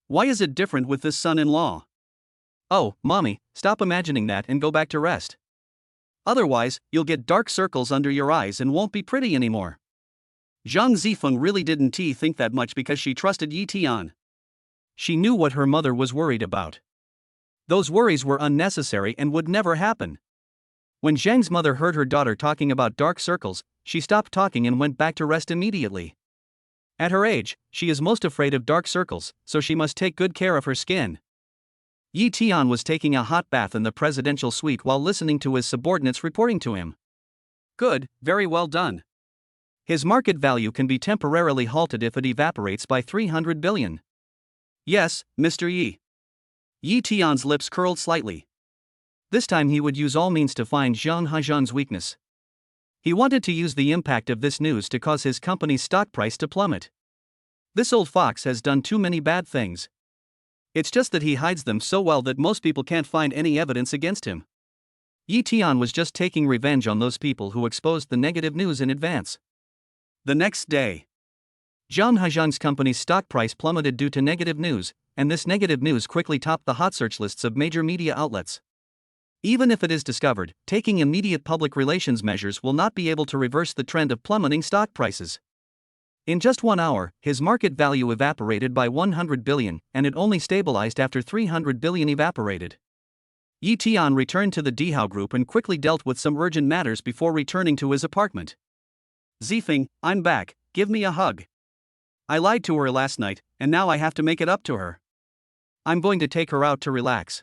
Why is it different with this son-in-law? Oh, Mommy, stop imagining that and go back to rest. Otherwise, you'll get dark circles under your eyes and won't be pretty anymore. Zhang Zifeng really didn't think that much because she trusted Yi Tian. She knew what her mother was worried about. Those worries were unnecessary and would never happen. When Zhang's mother heard her daughter talking about dark circles, she stopped talking and went back to rest immediately. At her age, she is most afraid of dark circles, so she must take good care of her skin. Yi Tian was taking a hot bath in the presidential suite while listening to his subordinates reporting to him. Good, very well done. His market value can be temporarily halted if it evaporates by 300 billion. Yes, Mr. Yi. Yi Tian's lips curled slightly. This time he would use all means to find Zhang Hezhang's weakness. He wanted to use the impact of this news to cause his company's stock price to plummet. This old fox has done too many bad things. It's just that he hides them so well that most people can't find any evidence against him. Yi Tian was just taking revenge on those people who exposed the negative news in advance. The next day, Zhang Hezhang's company's stock price plummeted due to negative news, and this negative news quickly topped the hot search lists of major media outlets. Even if it is discovered, taking immediate public relations measures will not be able to reverse the trend of plummeting stock prices. In just 1 hour, his market value evaporated by 100 billion, and it only stabilized after 300 billion evaporated. Yi Tian returned to the Dihao group and quickly dealt with some urgent matters before returning to his apartment. Zifeng, I'm back, give me a hug. I lied to her last night, and now I have to make it up to her. I'm going to take her out to relax.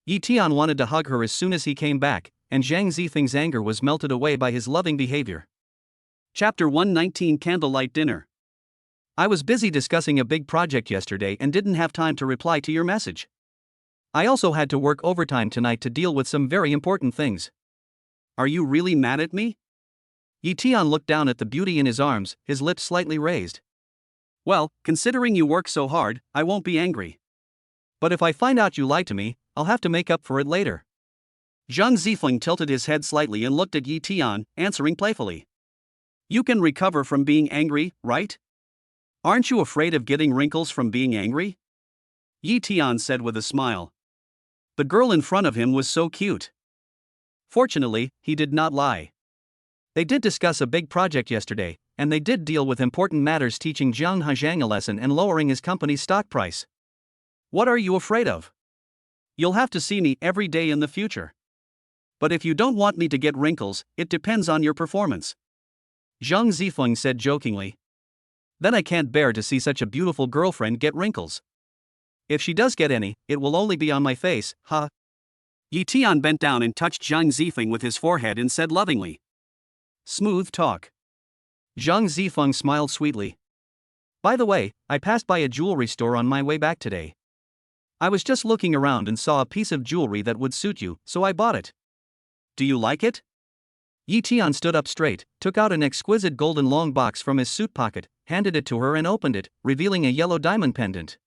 Yi Tian wanted to hug her as soon as he came back, and Zhang Zifeng's anger was melted away by his loving behavior. Chapter 119 Candlelight Dinner. I was busy discussing a big project yesterday and didn't have time to reply to your message. I also had to work overtime tonight to deal with some very important things. Are you really mad at me? Yi Tian looked down at the beauty in his arms, his lips slightly raised. Well, considering you work so hard, I won't be angry. But if I find out you lied to me, I'll have to make up for it later. Zhang Zifeng tilted his head slightly and looked at Yi Tian, answering playfully. You can recover from being angry, right? Aren't you afraid of getting wrinkles from being angry? Yi Tian said with a smile. The girl in front of him was so cute. Fortunately, he did not lie. They did discuss a big project yesterday, and they did deal with important matters, teaching Zhang Hezhang a lesson and lowering his company's stock price. What are you afraid of? You'll have to see me every day in the future. But if you don't want me to get wrinkles, it depends on your performance. Zhang Zifeng said jokingly. Then I can't bear to see such a beautiful girlfriend get wrinkles. If she does get any, it will only be on my face, huh? Yi Tian bent down and touched Zhang Zifeng with his forehead and said lovingly. Smooth talk. Zhang Zifeng smiled sweetly. By the way, I passed by a jewelry store on my way back today. I was just looking around and saw a piece of jewelry that would suit you, so I bought it. Do you like it? Yi Tian stood up straight, took out an exquisite golden long box from his suit pocket, handed it to her and opened it, revealing a yellow diamond pendant.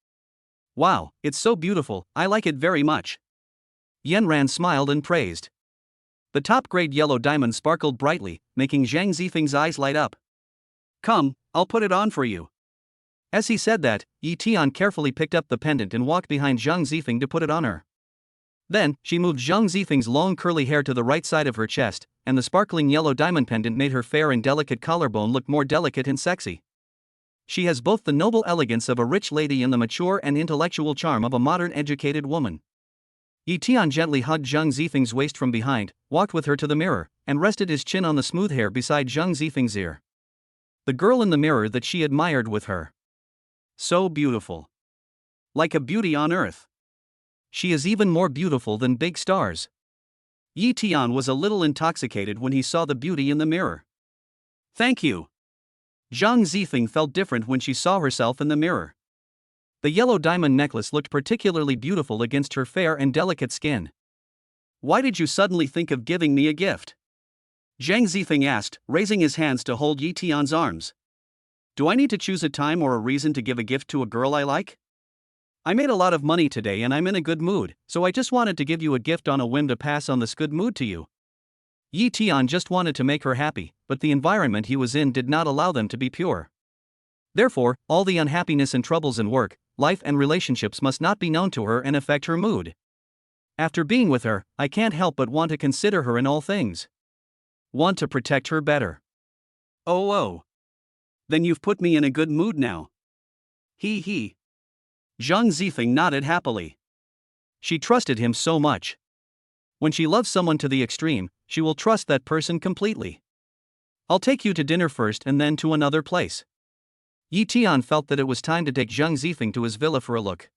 Wow, it's so beautiful, I like it very much. Yan Ran smiled and praised. The top-grade yellow diamond sparkled brightly, making Zhang Zifeng's eyes light up. Come, I'll put it on for you. As he said that, Yi Tian carefully picked up the pendant and walked behind Zhang Zifeng to put it on her. Then, she moved Zhang Zifeng's long curly hair to the right side of her chest, and the sparkling yellow diamond pendant made her fair and delicate collarbone look more delicate and sexy. She has both the noble elegance of a rich lady and the mature and intellectual charm of a modern educated woman. Yi Tian gently hugged Zhang Zifeng's waist from behind, walked with her to the mirror, and rested his chin on the smooth hair beside Zhang Zifeng's ear. The girl in the mirror that she admired with her. So beautiful. Like a beauty on earth. She is even more beautiful than big stars. Yi Tian was a little intoxicated when he saw the beauty in the mirror. Thank you. Zhang Zifeng felt different when she saw herself in the mirror. The yellow diamond necklace looked particularly beautiful against her fair and delicate skin. Why did you suddenly think of giving me a gift? Zhang Zifeng asked, raising his hands to hold Yi Tian's arms. Do I need to choose a time or a reason to give a gift to a girl I like? I made a lot of money today and I'm in a good mood, so I just wanted to give you a gift on a whim to pass on this good mood to you. Yi Tian just wanted to make her happy, but the environment he was in did not allow them to be pure. Therefore, all the unhappiness and troubles in work, life and relationships must not be known to her and affect her mood. After being with her, I can't help but want to consider her in all things. Want to protect her better. Oh. Then you've put me in a good mood now. He. Zhang Zifeng nodded happily. She trusted him so much. When she loves someone to the extreme, she will trust that person completely. I'll take you to dinner first and then to another place. Yi Tian felt that it was time to take Zhang Zifeng to his villa for a look.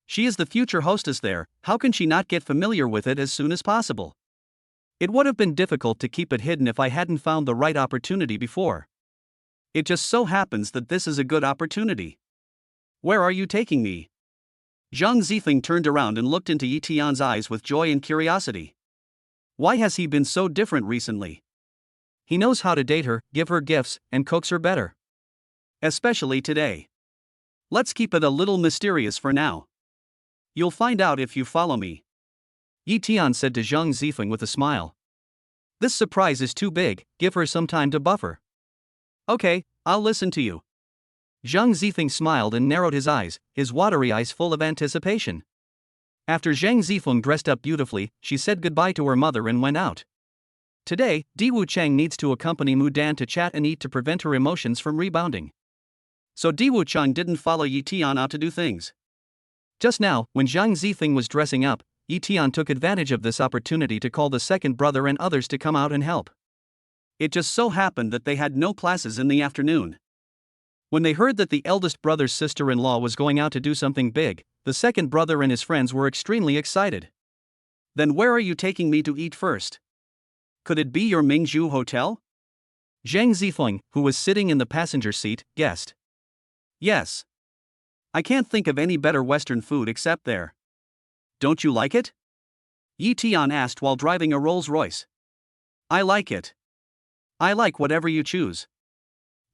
She is the future hostess there, how can she not get familiar with it as soon as possible? It would have been difficult to keep it hidden if I hadn't found the right opportunity before. It just so happens that this is a good opportunity. Where are you taking me? Zhang Zifeng turned around and looked into Yi Tian's eyes with joy and curiosity. Why has he been so different recently? He knows how to date her, give her gifts, and coax her better. Especially today. Let's keep it a little mysterious for now. You'll find out if you follow me. Yi Tian said to Zhang Zifeng with a smile. This surprise is too big, give her some time to buffer. Okay, I'll listen to you. Zhang Zifeng smiled and narrowed his eyes, his watery eyes full of anticipation. After Zhang Zifeng dressed up beautifully, she said goodbye to her mother and went out. Today, Diwu Cheng needs to accompany Mudan to chat and eat to prevent her emotions from rebounding. So Diwu Cheng didn't follow Yi Tian out to do things. Just now, when Zhang Zifeng was dressing up, Yi Tian took advantage of this opportunity to call the second brother and others to come out and help. It just so happened that they had no classes in the afternoon. When they heard that the eldest brother's sister-in-law was going out to do something big, the second brother and his friends were extremely excited. Then where are you taking me to eat first? Could it be your Mingzhu hotel? Zhang Zifeng, who was sitting in the passenger seat, guessed. Yes. I can't think of any better Western food except there. Don't you like it? Yi Tian asked while driving a Rolls-Royce. I like it. I like whatever you choose.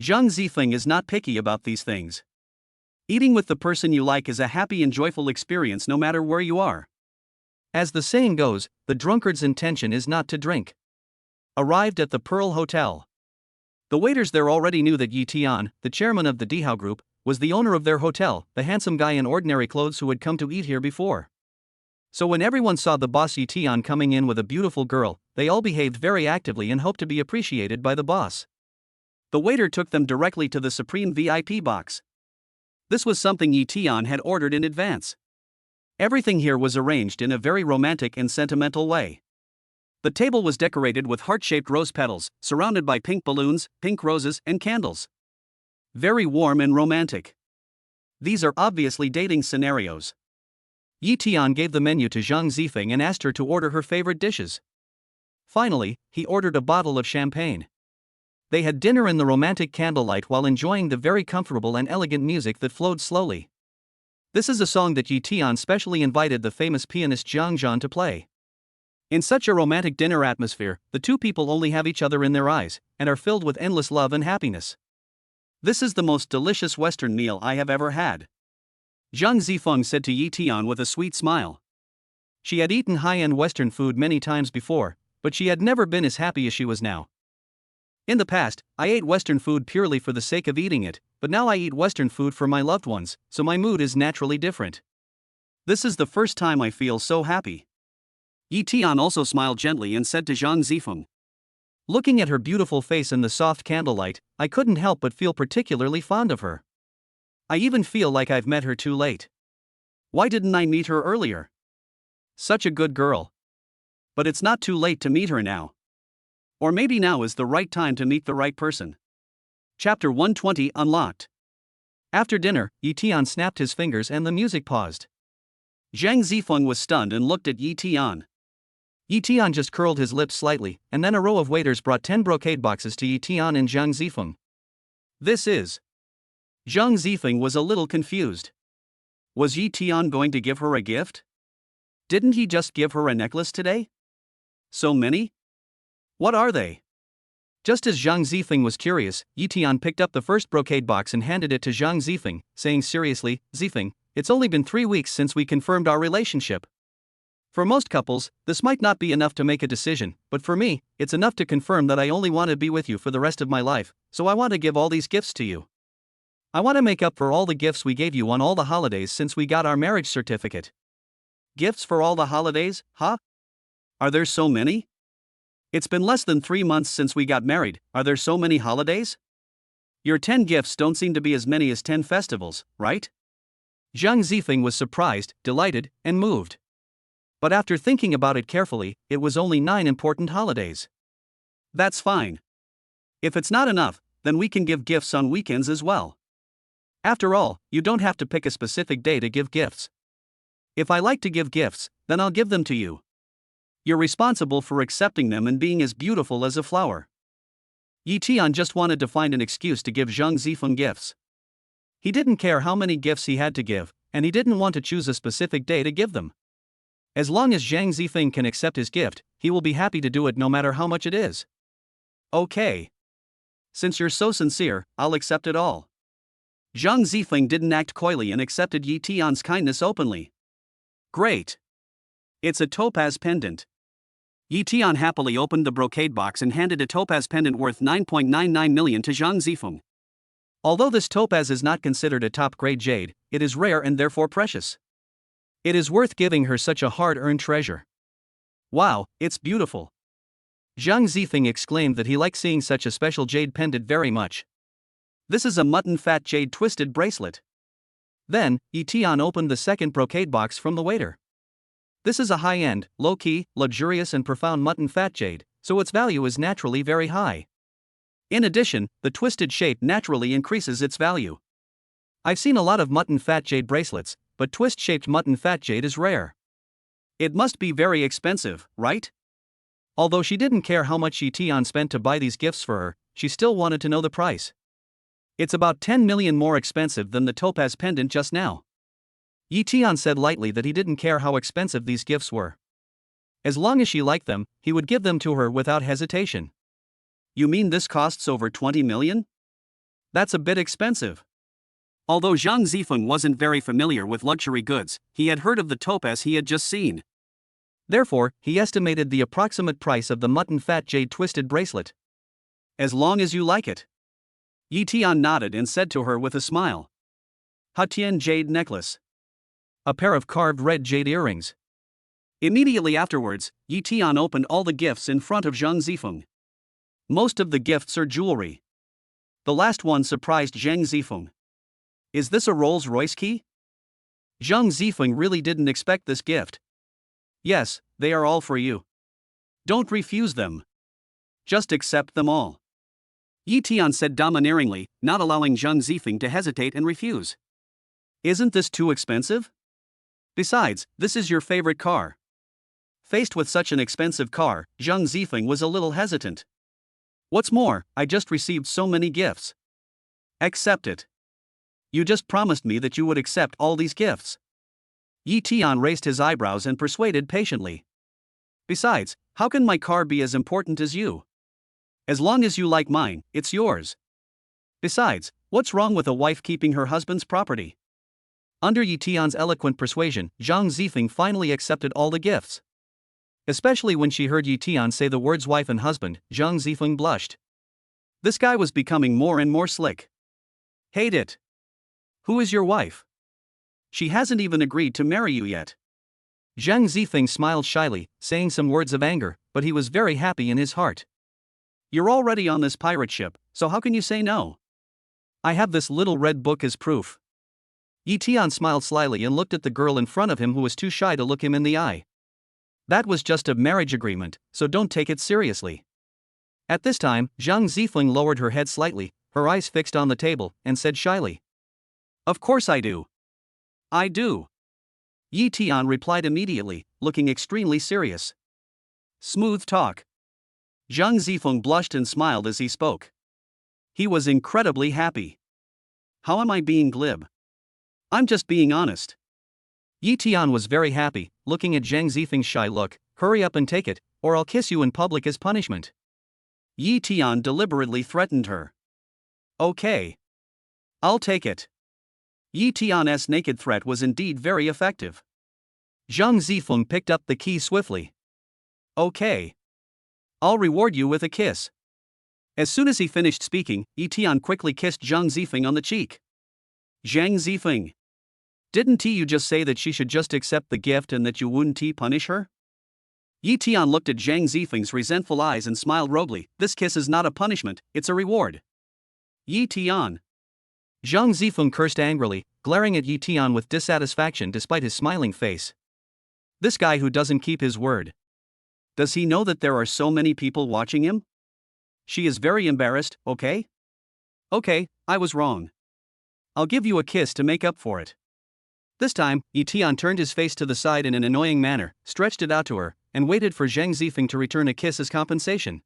Zhang Zifeng is not picky about these things. Eating with the person you like is a happy and joyful experience no matter where you are. As the saying goes, the drunkard's intention is not to drink. Arrived at the Pearl Hotel. The waiters there already knew that Yi Tian, the chairman of the Dihao Group, was the owner of their hotel, the handsome guy in ordinary clothes who had come to eat here before. So when everyone saw the boss Yi Tian coming in with a beautiful girl, they all behaved very actively and hoped to be appreciated by the boss. The waiter took them directly to the Supreme VIP box. This was something Yi Tian had ordered in advance. Everything here was arranged in a very romantic and sentimental way. The table was decorated with heart-shaped rose petals, surrounded by pink balloons, pink roses, and candles. Very warm and romantic. These are obviously dating scenarios. Yi Tian gave the menu to Zhang Zifeng and asked her to order her favorite dishes. Finally, he ordered a bottle of champagne. They had dinner in the romantic candlelight while enjoying the very comfortable and elegant music that flowed slowly. This is a song that Yi Tian specially invited the famous pianist Jang to play. In such a romantic dinner atmosphere, the two people only have each other in their eyes, and are filled with endless love and happiness. This is the most delicious Western meal I have ever had. Zhang Zifeng said to Yi Tian with a sweet smile. She had eaten high-end Western food many times before, but she had never been as happy as she was now. In the past, I ate Western food purely for the sake of eating it, but now I eat Western food for my loved ones, so my mood is naturally different. This is the first time I feel so happy. Yi Tian also smiled gently and said to Zhang Zifeng. Looking at her beautiful face in the soft candlelight, I couldn't help but feel particularly fond of her. I even feel like I've met her too late. Why didn't I meet her earlier? Such a good girl. But it's not too late to meet her now. Or maybe now is the right time to meet the right person. Chapter 120 Unlocked. After dinner, Yi Tian snapped his fingers and the music paused. Zhang Zifeng was stunned and looked at Yi Tian. Yi Tian just curled his lips slightly, and then a row of waiters brought 10 brocade boxes to Yi Tian and Zhang Zifeng. This is. Zhang Zifeng was a little confused. Was Yi Tian going to give her a gift? Didn't he just give her a necklace today? So many? What are they? Just as Zhang Zifeng was curious, Yi Tian picked up the first brocade box and handed it to Zhang Zifeng, saying seriously, Zifeng, it's only been 3 weeks since we confirmed our relationship. For most couples, this might not be enough to make a decision, but for me, it's enough to confirm that I only want to be with you for the rest of my life, so I want to give all these gifts to you. I want to make up for all the gifts we gave you on all the holidays since we got our marriage certificate. Gifts for all the holidays, huh? Are there so many? It's been less than 3 months since we got married, are there so many holidays? Your 10 gifts don't seem to be as many as 10 festivals, right? Zhang Zifeng was surprised, delighted, and moved. But after thinking about it carefully, it was only 9 important holidays. That's fine. If it's not enough, then we can give gifts on weekends as well. After all, you don't have to pick a specific day to give gifts. If I like to give gifts, then I'll give them to you. You're responsible for accepting them and being as beautiful as a flower. Yi Tian just wanted to find an excuse to give Zhang Zifeng gifts. He didn't care how many gifts he had to give, and he didn't want to choose a specific day to give them. As long as Zhang Zifeng can accept his gift, he will be happy to do it no matter how much it is. Okay. Since you're so sincere, I'll accept it all. Zhang Zifeng didn't act coyly and accepted Yi Tian's kindness openly. Great. It's a topaz pendant. Yi Tian happily opened the brocade box and handed a topaz pendant worth 9.99 million to Zhang Zifeng. Although this topaz is not considered a top-grade jade, it is rare and therefore precious. It is worth giving her such a hard-earned treasure. Wow, it's beautiful. Zhang Zifeng exclaimed that he liked seeing such a special jade pendant very much. This is a mutton fat jade twisted bracelet. Then, Yi Tian opened the second brocade box from the waiter. This is a high-end, low-key, luxurious and profound mutton fat jade, so its value is naturally very high. In addition, the twisted shape naturally increases its value. I've seen a lot of mutton fat jade bracelets, but twist-shaped mutton fat jade is rare. It must be very expensive, right? Although she didn't care how much Yi Tian spent to buy these gifts for her, she still wanted to know the price. It's about 10 million more expensive than the topaz pendant just now. Yi Tian said lightly that he didn't care how expensive these gifts were. As long as she liked them, he would give them to her without hesitation. You mean this costs over 20 million? That's a bit expensive. Although Zhang Zifeng wasn't very familiar with luxury goods, he had heard of the topaz he had just seen. Therefore, he estimated the approximate price of the mutton fat jade twisted bracelet. As long as you like it. Yi Tian nodded and said to her with a smile. Hatian jade necklace. A pair of carved red jade earrings. Immediately afterwards, Yi Tian opened all the gifts in front of Zhang Zifeng. Most of the gifts are jewelry. The last one surprised Zhang Zifeng. Is this a Rolls-Royce key? Zhang Zifeng really didn't expect this gift. Yes, they are all for you. Don't refuse them. Just accept them all. Yi Tian said domineeringly, not allowing Zhang Zifeng to hesitate and refuse. Isn't this too expensive? Besides, this is your favorite car. Faced with such an expensive car, Zhang Zifeng was a little hesitant. What's more, I just received so many gifts. Accept it. You just promised me that you would accept all these gifts. Yi Tian raised his eyebrows and persuaded patiently. Besides, how can my car be as important as you? As long as you like mine, it's yours. Besides, what's wrong with a wife keeping her husband's property? Under Yi Tian's eloquent persuasion, Zhang Zifeng finally accepted all the gifts. Especially when she heard Yi Tian say the words wife and husband, Zhang Zifeng blushed. This guy was becoming more and more slick. Hate it. Who is your wife? She hasn't even agreed to marry you yet. Zhang Zifeng smiled shyly, saying some words of anger, but he was very happy in his heart. You're already on this pirate ship, so how can you say no? I have this little red book as proof. Yi Tian smiled slyly and looked at the girl in front of him who was too shy to look him in the eye. That was just a marriage agreement, so don't take it seriously. At this time, Zhang Zifeng lowered her head slightly, her eyes fixed on the table, and said shyly, "Of course I do. I do." Yi Tian replied immediately, looking extremely serious. Smooth talk. Zhang Zifeng blushed and smiled as he spoke. He was incredibly happy. How am I being glib? I'm just being honest. Yi Tian was very happy, looking at Zhang Zifeng's shy look. "Hurry up and take it, or I'll kiss you in public as punishment." Yi Tian deliberately threatened her. "Okay. I'll take it." Yi Tian's naked threat was indeed very effective. Zhang Zifeng picked up the key swiftly. "Okay. I'll reward you with a kiss." As soon as he finished speaking, Yi Tian quickly kissed Zhang Zifeng on the cheek. "Zhang Zifeng. Didn't you just say that she should just accept the gift and that you wouldn't punish her?" Yi Tian looked at Zhang Zifeng's resentful eyes and smiled roguely. "This kiss is not a punishment, it's a reward." Yi Tian. Zhang Zifeng cursed angrily, glaring at Yi Tian with dissatisfaction despite his smiling face. This guy who doesn't keep his word. Does he know that there are so many people watching him? She is very embarrassed, okay? Okay, I was wrong. I'll give you a kiss to make up for it. This time, Yi Tian turned his face to the side in an annoying manner, stretched it out to her, and waited for Zhang Zifeng to return a kiss as compensation.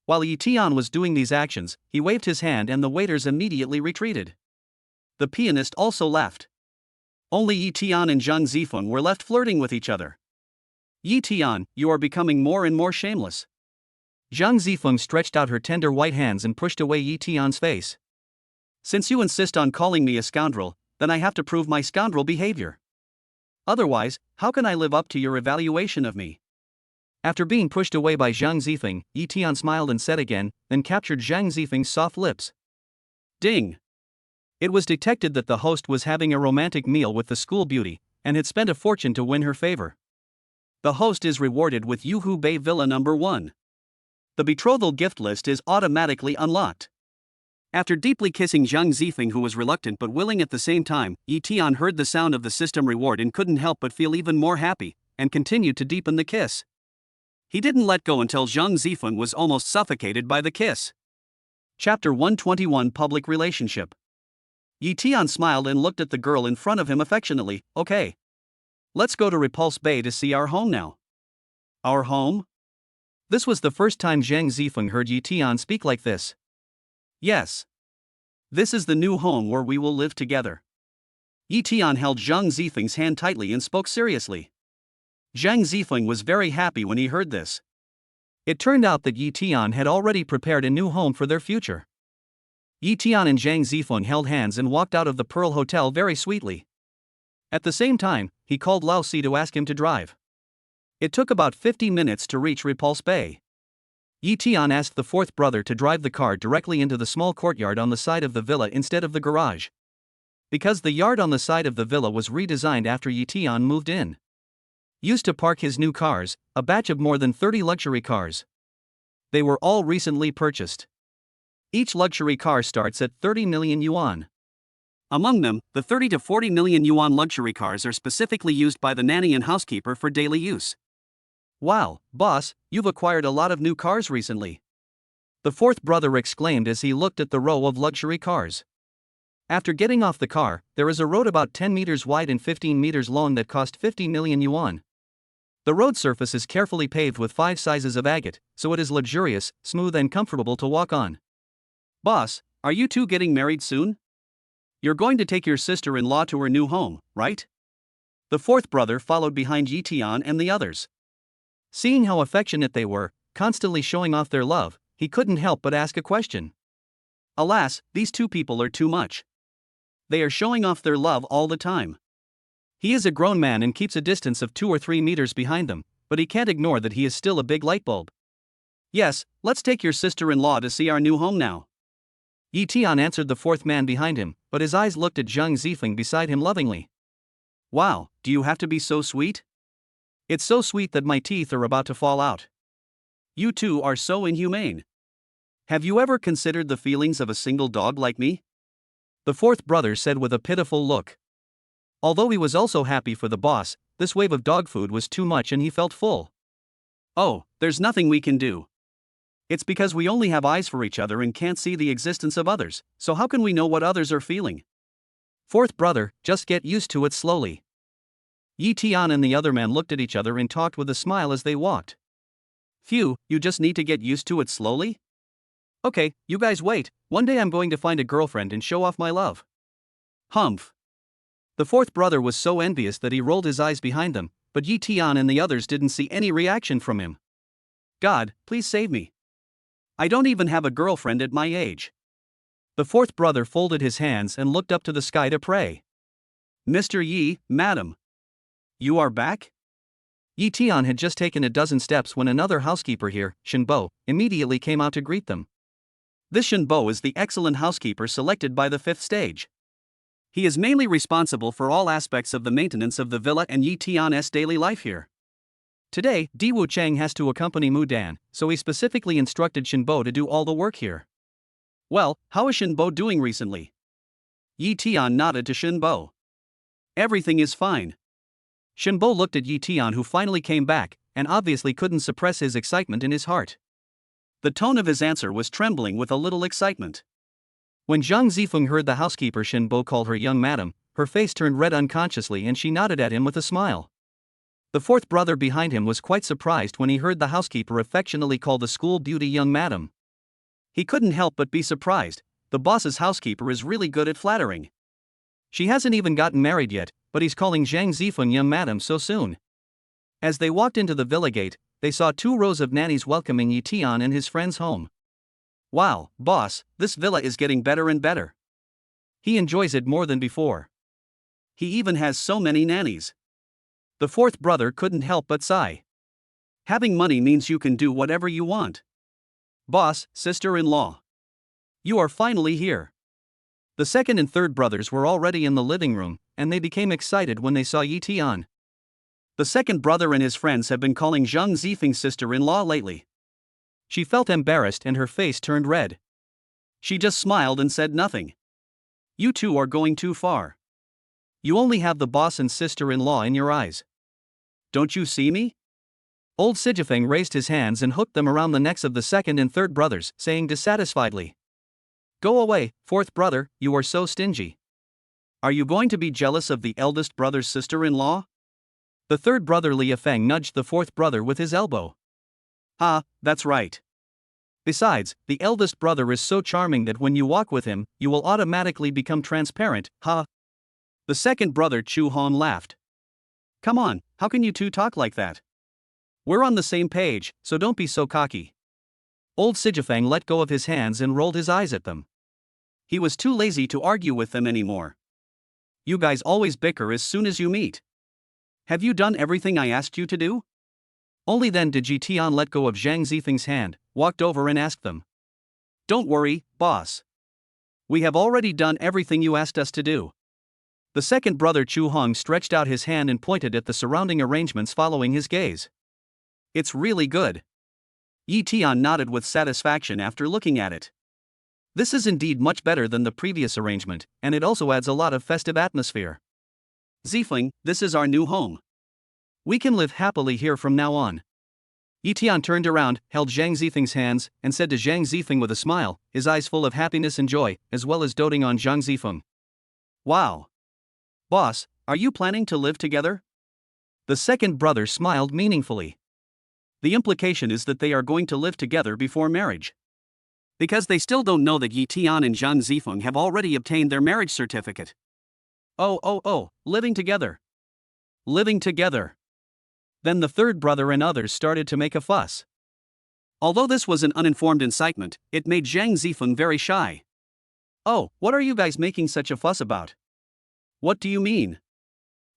While Yi Tian was doing these actions, he waved his hand and the waiters immediately retreated. The pianist also left. Only Yi Tian and Zhang Zifeng were left flirting with each other. "Yi Tian, you are becoming more and more shameless." Zhang Zifeng stretched out her tender white hands and pushed away Yi Tian's face. "Since you insist on calling me a scoundrel, then I have to prove my scoundrel behavior. Otherwise, how can I live up to your evaluation of me?" After being pushed away by Zhang Zifeng, Yi Tian smiled and said again, then captured Zhang Zifeng's soft lips. Ding! It was detected that the host was having a romantic meal with the school beauty, and had spent a fortune to win her favor. The host is rewarded with Yuhu Bay Villa number 1. The betrothal gift list is automatically unlocked. After deeply kissing Zhang Zifeng, who was reluctant but willing at the same time, Yi Tian heard the sound of the system reward and couldn't help but feel even more happy, and continued to deepen the kiss. He didn't let go until Zhang Zifeng was almost suffocated by the kiss. Chapter 121 Public Relationship. Yi Tian smiled and looked at the girl in front of him affectionately. "Okay. Let's go to Repulse Bay to see our home now." Our home? This was the first time Zhang Zifeng heard Yi Tian speak like this. Yes. This is the new home where we will live together. Yi Tian held Zhang Zifeng's hand tightly and spoke seriously. Zhang Zifeng was very happy when he heard this. It turned out that Yi Tian had already prepared a new home for their future. Yi Tian and Zhang Zifeng held hands and walked out of the Pearl Hotel very sweetly. At the same time, he called Lao Si to ask him to drive. It took about 50 minutes to reach Repulse Bay. Yi Tian asked the fourth brother to drive the car directly into the small courtyard on the side of the villa instead of the garage. Because the yard on the side of the villa was redesigned after Yi Tian moved in. Used to park his new cars, a batch of more than 30 luxury cars. They were all recently purchased. Each luxury car starts at 30 million yuan. Among them, the 30 to 40 million yuan luxury cars are specifically used by the nanny and housekeeper for daily use. Wow, boss, you've acquired a lot of new cars recently. The fourth brother exclaimed as he looked at the row of luxury cars. After getting off the car, there is a road about 10 meters wide and 15 meters long that cost 50 million yuan. The road surface is carefully paved with 5 sizes of agate, so it is luxurious, smooth and comfortable to walk on. Boss, are you two getting married soon? You're going to take your sister-in-law to her new home, right? The fourth brother followed behind Yi Tian and the others. Seeing how affectionate they were, constantly showing off their love, he couldn't help but ask a question. Alas, these two people are too much. They are showing off their love all the time. He is a grown man and keeps a distance of 2 or 3 meters behind them, but he can't ignore that he is still a big light bulb. Yes, let's take your sister-in-law to see our new home now. Yi Tian answered the fourth man behind him, but his eyes looked at Zhang Zifeng beside him lovingly. Wow, do you have to be so sweet? It's so sweet that my teeth are about to fall out. You two are so inhumane. Have you ever considered the feelings of a single dog like me? The fourth brother said with a pitiful look. Although he was also happy for the boss, this wave of dog food was too much and he felt full. Oh, there's nothing we can do. It's because we only have eyes for each other and can't see the existence of others, so how can we know what others are feeling? Fourth brother, just get used to it slowly. Yi Tian and the other man looked at each other and talked with a smile as they walked. Phew, you just need to get used to it slowly? Okay, you guys wait, one day I'm going to find a girlfriend and show off my love. Humph. The fourth brother was so envious that he rolled his eyes behind them, but Yi Tian and the others didn't see any reaction from him. God, please save me. I don't even have a girlfriend at my age. The fourth brother folded his hands and looked up to the sky to pray. Mr. Yi, madam. You are back? Yi Tian had just taken a dozen steps when another housekeeper here, Shenbo, immediately came out to greet them. This Shenbo is the excellent housekeeper selected by the fifth stage. He is mainly responsible for all aspects of the maintenance of the villa and Yi Tian's daily life here. Today, Diwu Cheng has to accompany Mudan, so he specifically instructed Shenbo to do all the work here. Well, how is Shenbo doing recently? Yi Tian nodded to Shenbo. Everything is fine. Shenbo looked at Yi Tian, who finally came back, and obviously couldn't suppress his excitement in his heart. The tone of his answer was trembling with a little excitement. When Zhang Zifeng heard the housekeeper Shenbo call her young madam, her face turned red unconsciously and she nodded at him with a smile. The fourth brother behind him was quite surprised when he heard the housekeeper affectionately call the school beauty young madam. He couldn't help but be surprised. The boss's housekeeper is really good at flattering. She hasn't even gotten married yet, but he's calling Zhang Zifeng young madam so soon. As they walked into the villa gate, they saw 2 rows of nannies welcoming Yi Tian and his friends home. Wow, boss, this villa is getting better and better. He enjoys it more than before. He even has so many nannies. The fourth brother couldn't help but sigh. Having money means you can do whatever you want. Boss, sister-in-law. You are finally here. The second and third brothers were already in the living room, and they became excited when they saw Yi Tian. The second brother and his friends have been calling Zhang Zifeng's sister-in-law lately. She felt embarrassed and her face turned red. She just smiled and said nothing. You two are going too far. You only have the boss and sister-in-law in your eyes. Don't you see me? Old Sijifeng raised his hands and hooked them around the necks of the second and third brothers, saying dissatisfiedly, Go away, fourth brother, you are so stingy. Are you going to be jealous of the eldest brother's sister-in-law? The third brother Li Feng nudged the fourth brother with his elbow. Ah, that's right. Besides, the eldest brother is so charming that when you walk with him, you will automatically become transparent, ha. The second brother Chu Hong laughed. Come on, how can you two talk like that? We're on the same page, so don't be so cocky. Old Sijifeng let go of his hands and rolled his eyes at them. He was too lazy to argue with them anymore. You guys always bicker as soon as you meet. Have you done everything I asked you to do? Only then did Yi Tian let go of Zhang Zifeng's hand, walked over and asked them. Don't worry, boss. We have already done everything you asked us to do. The second brother Chu Hong stretched out his hand and pointed at the surrounding arrangements following his gaze. It's really good. Yi Tian nodded with satisfaction after looking at it. This is indeed much better than the previous arrangement, and it also adds a lot of festive atmosphere. Zifeng, this is our new home. We can live happily here from now on. Yi Tian turned around, held Zhang Zifeng's hands, and said to Zhang Zifeng with a smile, his eyes full of happiness and joy, as well as doting on Zhang Zifeng. Wow. Boss, are you planning to live together? The second brother smiled meaningfully. The implication is that they are going to live together before marriage. Because they still don't know that Yi Tian and Zhang Zifeng have already obtained their marriage certificate. Oh, living together. Living together. Then the third brother and others started to make a fuss. Although this was an uninformed incitement, it made Zhang Zifeng very shy. Oh, what are you guys making such a fuss about? What do you mean?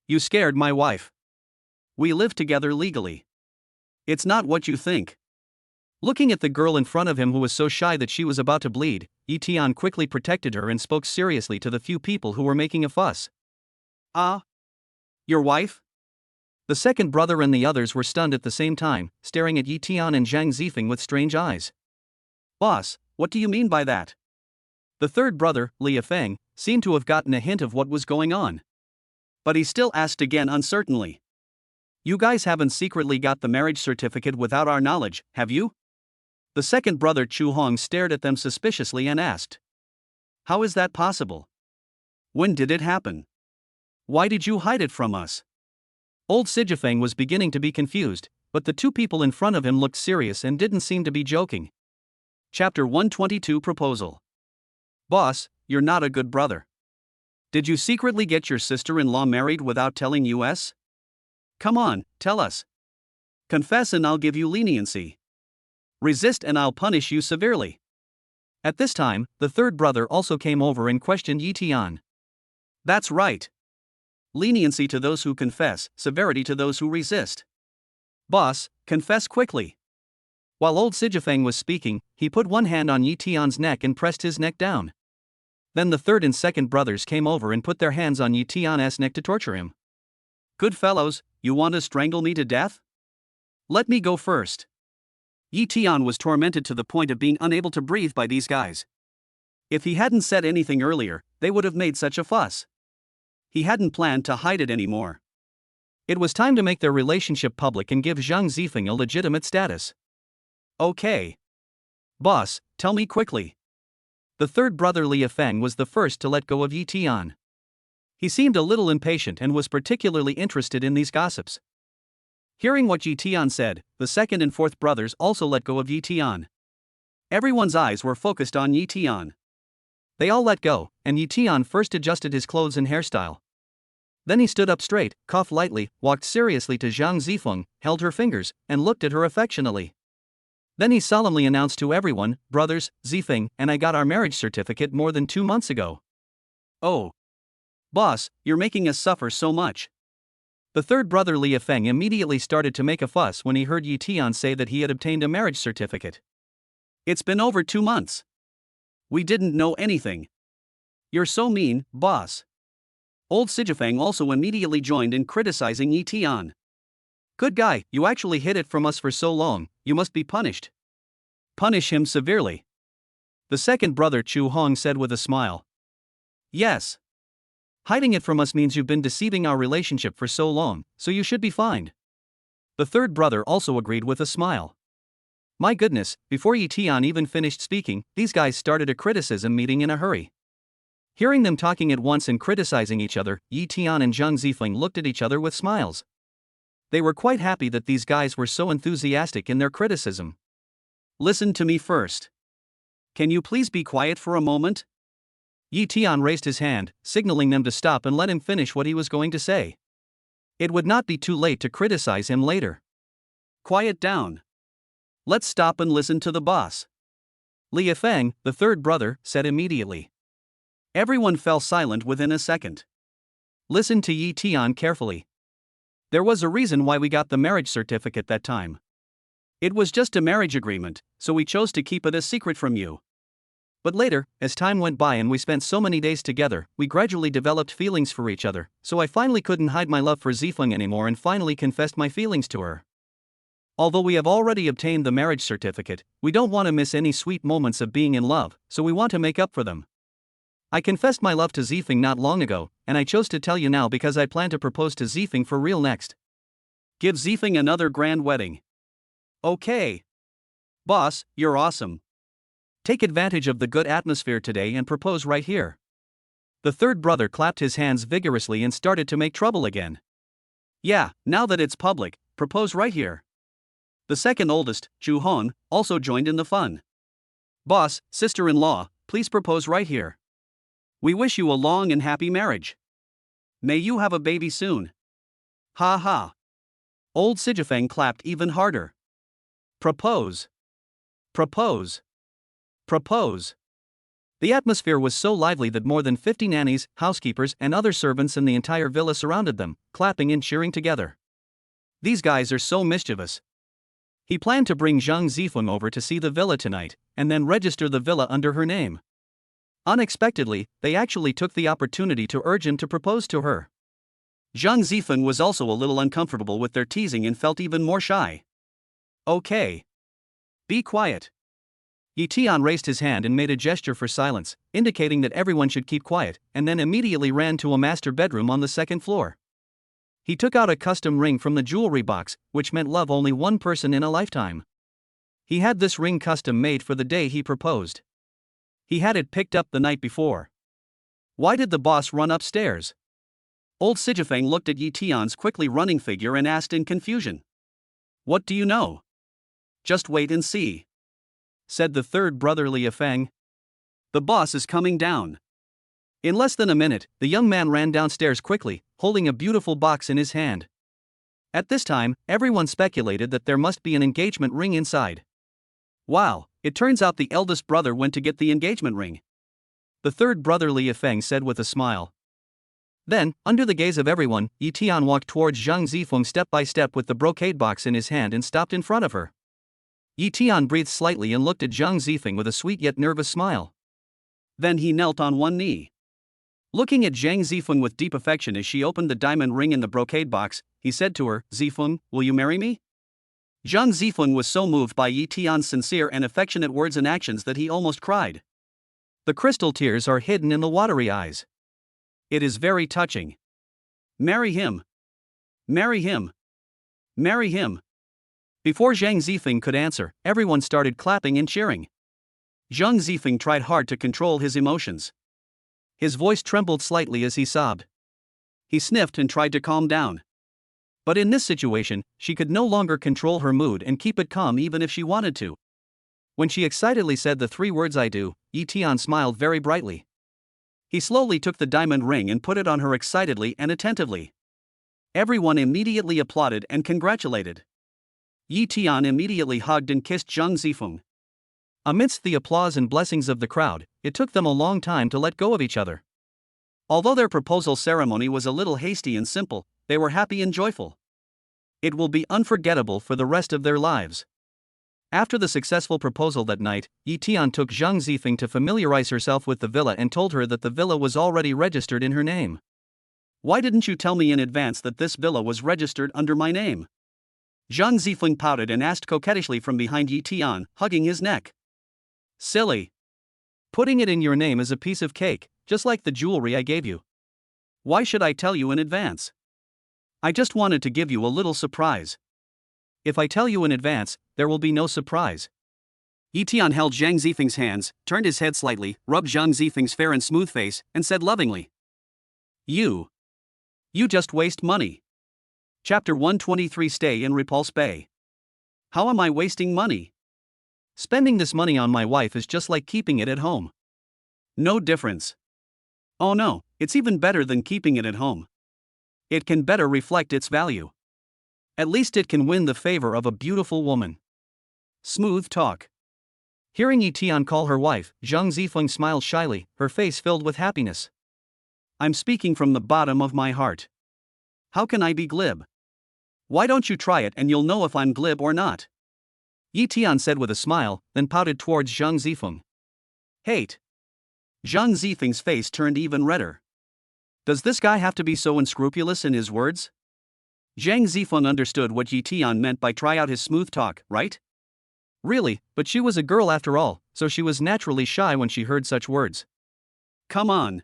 You scared my wife. We live together legally. It's not what you think. Looking at the girl in front of him who was so shy that she was about to bleed, Yi Tian quickly protected her and spoke seriously to the few people who were making a fuss. Your wife? The second brother and the others were stunned at the same time, staring at Yi Tian and Zhang Zifeng with strange eyes. Boss, what do you mean by that? The third brother, Li Feng, seemed to have gotten a hint of what was going on. But he still asked again uncertainly. You guys haven't secretly got the marriage certificate without our knowledge, have you? The second brother Chu Hong stared at them suspiciously and asked. How is that possible? When did it happen? Why did you hide it from us? Old Sijafeng was beginning to be confused, but the two people in front of him looked serious and didn't seem to be joking. Chapter 122 Proposal. Boss, you're not a good brother. Did you secretly get your sister-in-law married without telling us? Come on, tell us. Confess and I'll give you leniency. Resist and I'll punish you severely. At this time, the third brother also came over and questioned Yi Tian. That's right. Leniency to those who confess, severity to those who resist. Boss, confess quickly. While old Sijafeng was speaking, he put one hand on Yi Tian's neck and pressed his neck down. Then the third and second brothers came over and put their hands on Yi Tian's neck to torture him. Good fellows, you want to strangle me to death? Let me go first. Yi Tian was tormented to the point of being unable to breathe by these guys. If he hadn't said anything earlier, they would have made such a fuss. He hadn't planned to hide it anymore. It was time to make their relationship public and give Zhang Zifeng a legitimate status. Okay. Boss, tell me quickly. The third brother Li Feng was the first to let go of Yi Tian. He seemed a little impatient and was particularly interested in these gossips. Hearing what Yi Tian said, the second and fourth brothers also let go of Yi Tian. Everyone's eyes were focused on Yi Tian. They all let go, and Yi Tian first adjusted his clothes and hairstyle. Then he stood up straight, coughed lightly, walked seriously to Zhang Zifeng, held her fingers, and looked at her affectionately. Then he solemnly announced to everyone, Brothers, Zifeng and I got our marriage certificate more than 2 months ago. Oh. Boss, you're making us suffer so much. The third brother Li Feng immediately started to make a fuss when he heard Yi Tian say that he had obtained a marriage certificate. It's been over 2 months. We didn't know anything. You're so mean, boss. Old Sijafeng also immediately joined in criticizing Yi Tian. Good guy, you actually hid it from us for so long, you must be punished. Punish him severely. The second brother Chu Hong said with a smile. Yes. Hiding it from us means you've been deceiving our relationship for so long, so you should be fined. The third brother also agreed with a smile. My goodness, before Yi Tian even finished speaking, these guys started a criticism meeting in a hurry. Hearing them talking at once and criticizing each other, Yi Tian and Zhang Zifeng looked at each other with smiles. They were quite happy that these guys were so enthusiastic in their criticism. Listen to me first. Can you please be quiet for a moment? Yi Tian raised his hand, signaling them to stop and let him finish what he was going to say. It would not be too late to criticize him later. Quiet down. Let's stop and listen to the boss. Li Feng, the third brother, said immediately. Everyone fell silent within a second. Listen to Yi Tian carefully. There was a reason why we got the marriage certificate that time. It was just a marriage agreement, so we chose to keep it a secret from you. But later, as time went by and we spent so many days together, we gradually developed feelings for each other, so I finally couldn't hide my love for Zifeng anymore and finally confessed my feelings to her. Although we have already obtained the marriage certificate, we don't want to miss any sweet moments of being in love, so we want to make up for them. I confessed my love to Zifeng not long ago, and I chose to tell you now because I plan to propose to Zifeng for real next. Give Zifeng another grand wedding. Okay. Boss, you're awesome. Take advantage of the good atmosphere today and propose right here. The third brother clapped his hands vigorously and started to make trouble again. Yeah, now that it's public, propose right here. The second oldest, Chu Hong, also joined in the fun. Boss, sister-in-law, please propose right here. We wish you a long and happy marriage. May you have a baby soon. Ha ha. Old Sijafeng clapped even harder. Propose. Propose. Propose. The atmosphere was so lively that more than 50 nannies, housekeepers, and other servants in the entire villa surrounded them, clapping and cheering together. These guys are so mischievous. He planned to bring Zhang Zifeng over to see the villa tonight, and then register the villa under her name. Unexpectedly, they actually took the opportunity to urge him to propose to her. Zhang Zifeng was also a little uncomfortable with their teasing and felt even more shy. Okay. Be quiet. Yi Tian raised his hand and made a gesture for silence, indicating that everyone should keep quiet, and then immediately ran to a master bedroom on the second floor. He took out a custom ring from the jewelry box, which meant love only one person in a lifetime. He had this ring custom made for the day he proposed. He had it picked up the night before. Why did the boss run upstairs? Old Sijifeng looked at Yi Tian's quickly running figure and asked in confusion. What do you know? Just wait and see, said the third brother Li Feng. The boss is coming down. In less than a minute, the young man ran downstairs quickly, holding a beautiful box in his hand. At this time, everyone speculated that there must be an engagement ring inside. Wow, it turns out the eldest brother went to get the engagement ring, the third brother Li Feng said with a smile. Then, under the gaze of everyone, Yi Tian walked towards Zhang Zifeng step by step with the brocade box in his hand and stopped in front of her. Yi Tian breathed slightly and looked at Zhang Zifeng with a sweet yet nervous smile. Then he knelt on one knee. Looking at Zhang Zifeng with deep affection as she opened the diamond ring in the brocade box, he said to her, Zifeng, will you marry me? Zhang Zifeng was so moved by Yi Tian's sincere and affectionate words and actions that he almost cried. The crystal tears are hidden in the watery eyes. It is very touching. Marry him. Marry him. Marry him. Before Zhang Zifeng could answer, everyone started clapping and cheering. Zhang Zifeng tried hard to control his emotions. His voice trembled slightly as he sobbed. He sniffed and tried to calm down. But in this situation, she could no longer control her mood and keep it calm even if she wanted to. When she excitedly said the three words I do, Yi Tian smiled very brightly. He slowly took the diamond ring and put it on her excitedly and attentively. Everyone immediately applauded and congratulated. Yi Tian immediately hugged and kissed Zhang Zifeng. Amidst the applause and blessings of the crowd, it took them a long time to let go of each other. Although their proposal ceremony was a little hasty and simple, they were happy and joyful. It will be unforgettable for the rest of their lives. After the successful proposal that night, Yi Tian took Zhang Zifeng to familiarize herself with the villa and told her that the villa was already registered in her name. Why didn't you tell me in advance that this villa was registered under my name? Zhang Zifeng pouted and asked coquettishly from behind Yi Tian, hugging his neck. Silly. Putting it in your name is a piece of cake, just like the jewelry I gave you. Why should I tell you in advance? I just wanted to give you a little surprise. If I tell you in advance, there will be no surprise. Yi Tian held Zhang Zifeng's hands, turned his head slightly, rubbed Zhang Zifeng's fair and smooth face, and said lovingly, You just waste money. Chapter 123 Stay in Repulse Bay. How am I wasting money? Spending this money on my wife is just like keeping it at home. No difference. Oh no, it's even better than keeping it at home. It can better reflect its value. At least it can win the favor of a beautiful woman. Smooth talk. Hearing Yi Tian call her wife, Zhang Zifeng smiled shyly, her face filled with happiness. I'm speaking from the bottom of my heart. How can I be glib? Why don't you try it and you'll know if I'm glib or not? Yi Tian said with a smile, then pouted towards Zhang Zifeng. Hate. Zhang Zifeng's face turned even redder. Does this guy have to be so unscrupulous in his words? Zhang Zifeng understood what Yi Tian meant by try out his smooth talk, right? Really, but she was a girl after all, so she was naturally shy when she heard such words. Come on.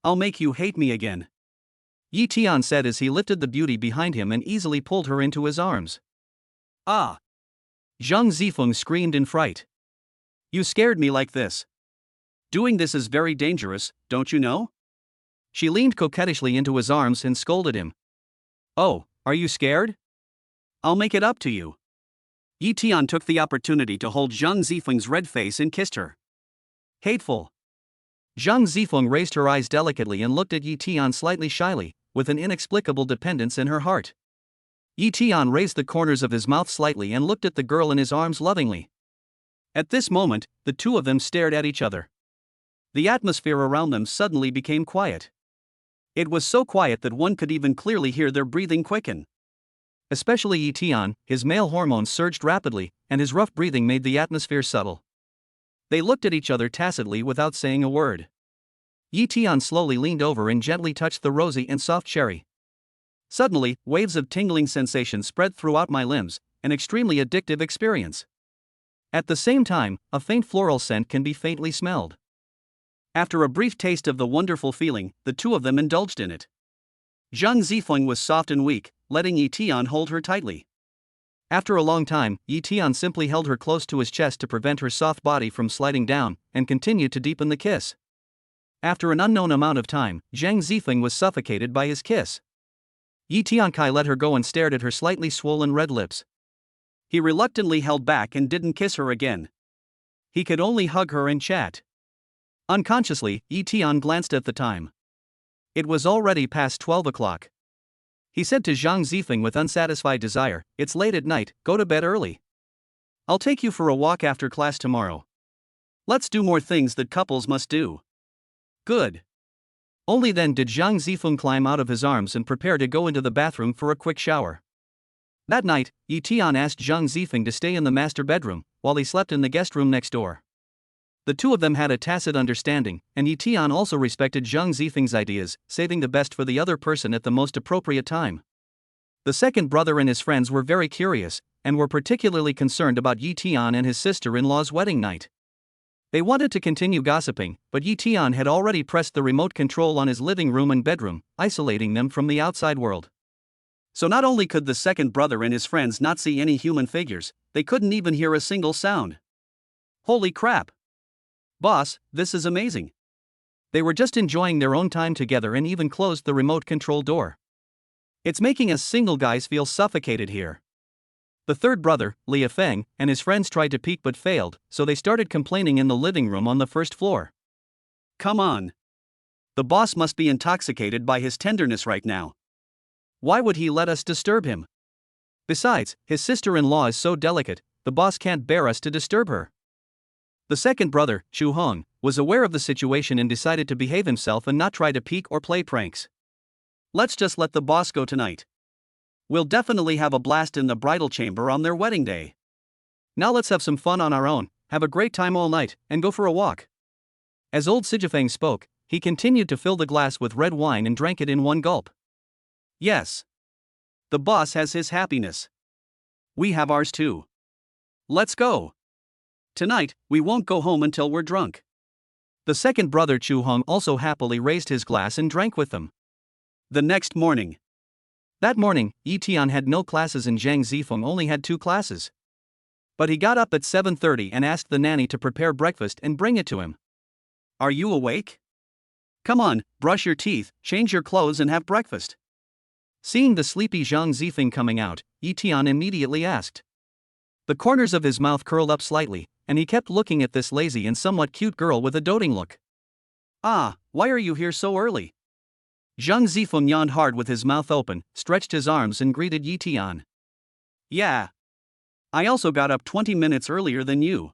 I'll make you hate me again. Yi Tian said as he lifted the beauty behind him and easily pulled her into his arms. Ah! Zhang Zifeng screamed in fright. You scared me like this. Doing this is very dangerous, don't you know? She leaned coquettishly into his arms and scolded him. Oh, are you scared? I'll make it up to you. Yi Tian took the opportunity to hold Zhang Zifeng's red face and kissed her. Hateful. Zhang Zifeng raised her eyes delicately and looked at Yi Tian slightly shyly, with an inexplicable dependence in her heart. Yi Tian raised the corners of his mouth slightly and looked at the girl in his arms lovingly. At this moment, the two of them stared at each other. The atmosphere around them suddenly became quiet. It was so quiet that one could even clearly hear their breathing quicken. Especially Yi Tian, his male hormones surged rapidly, and his rough breathing made the atmosphere subtle. They looked at each other tacitly without saying a word. Yi Tian slowly leaned over and gently touched the rosy and soft cherry. Suddenly, waves of tingling sensation spread throughout my limbs, an extremely addictive experience. At the same time, a faint floral scent can be faintly smelled. After a brief taste of the wonderful feeling, the two of them indulged in it. Zhang Zifeng was soft and weak, letting Yi Tian hold her tightly. After a long time, Yi Tian simply held her close to his chest to prevent her soft body from sliding down, and continued to deepen the kiss. After an unknown amount of time, Zhang Zifeng was suffocated by his kiss. Yi Tiankai let her go and stared at her slightly swollen red lips. He reluctantly held back and didn't kiss her again. He could only hug her and chat. Unconsciously, Yi Tian glanced at the time. It was already past 12 o'clock. He said to Zhang Zifeng with unsatisfied desire, "It's late at night, go to bed early. I'll take you for a walk after class tomorrow. Let's do more things that couples must do." Good. Only then did Zhang Zifeng climb out of his arms and prepare to go into the bathroom for a quick shower. That night, Yi Tian asked Zhang Zifeng to stay in the master bedroom, while he slept in the guest room next door. The two of them had a tacit understanding, and Yi Tian also respected Zhang Zifeng's ideas, saving the best for the other person at the most appropriate time. The second brother and his friends were very curious, and were particularly concerned about Yi Tian and his sister-in-law's wedding night. They wanted to continue gossiping, but Yi Tian had already pressed the remote control on his living room and bedroom, isolating them from the outside world. So not only could the second brother and his friends not see any human figures, they couldn't even hear a single sound. Holy crap! Boss, this is amazing. They were just enjoying their own time together and even closed the remote control door. It's making us single guys feel suffocated here. The third brother, Lia Feng, and his friends tried to peek but failed, so they started complaining in the living room on the first floor. Come on. The boss must be intoxicated by his tenderness right now. Why would he let us disturb him? Besides, his sister-in-law is so delicate, the boss can't bear us to disturb her. The second brother, Chu Hong, was aware of the situation and decided to behave himself and not try to peek or play pranks. Let's just let the boss go tonight. We'll definitely have a blast in the bridal chamber on their wedding day. Now let's have some fun on our own, have a great time all night, and go for a walk. As old Sijifeng spoke, he continued to fill the glass with red wine and drank it in one gulp. Yes. The boss has his happiness. We have ours too. Let's go. Tonight, we won't go home until we're drunk. The second brother Chu Hong also happily raised his glass and drank with them. The next morning. That morning, Yi Tian had no classes and Zhang Zifeng only had 2 classes. But he got up at 7:30 and asked the nanny to prepare breakfast and bring it to him. Are you awake? Come on, brush your teeth, change your clothes and have breakfast. Seeing the sleepy Zhang Zifeng coming out, Yi Tian immediately asked. The corners of his mouth curled up slightly, and he kept looking at this lazy and somewhat cute girl with a doting look. Ah, why are you here so early? Zhang Zifeng yawned hard with his mouth open, stretched his arms and greeted Yi Tian. Yeah. I also got up 20 minutes earlier than you.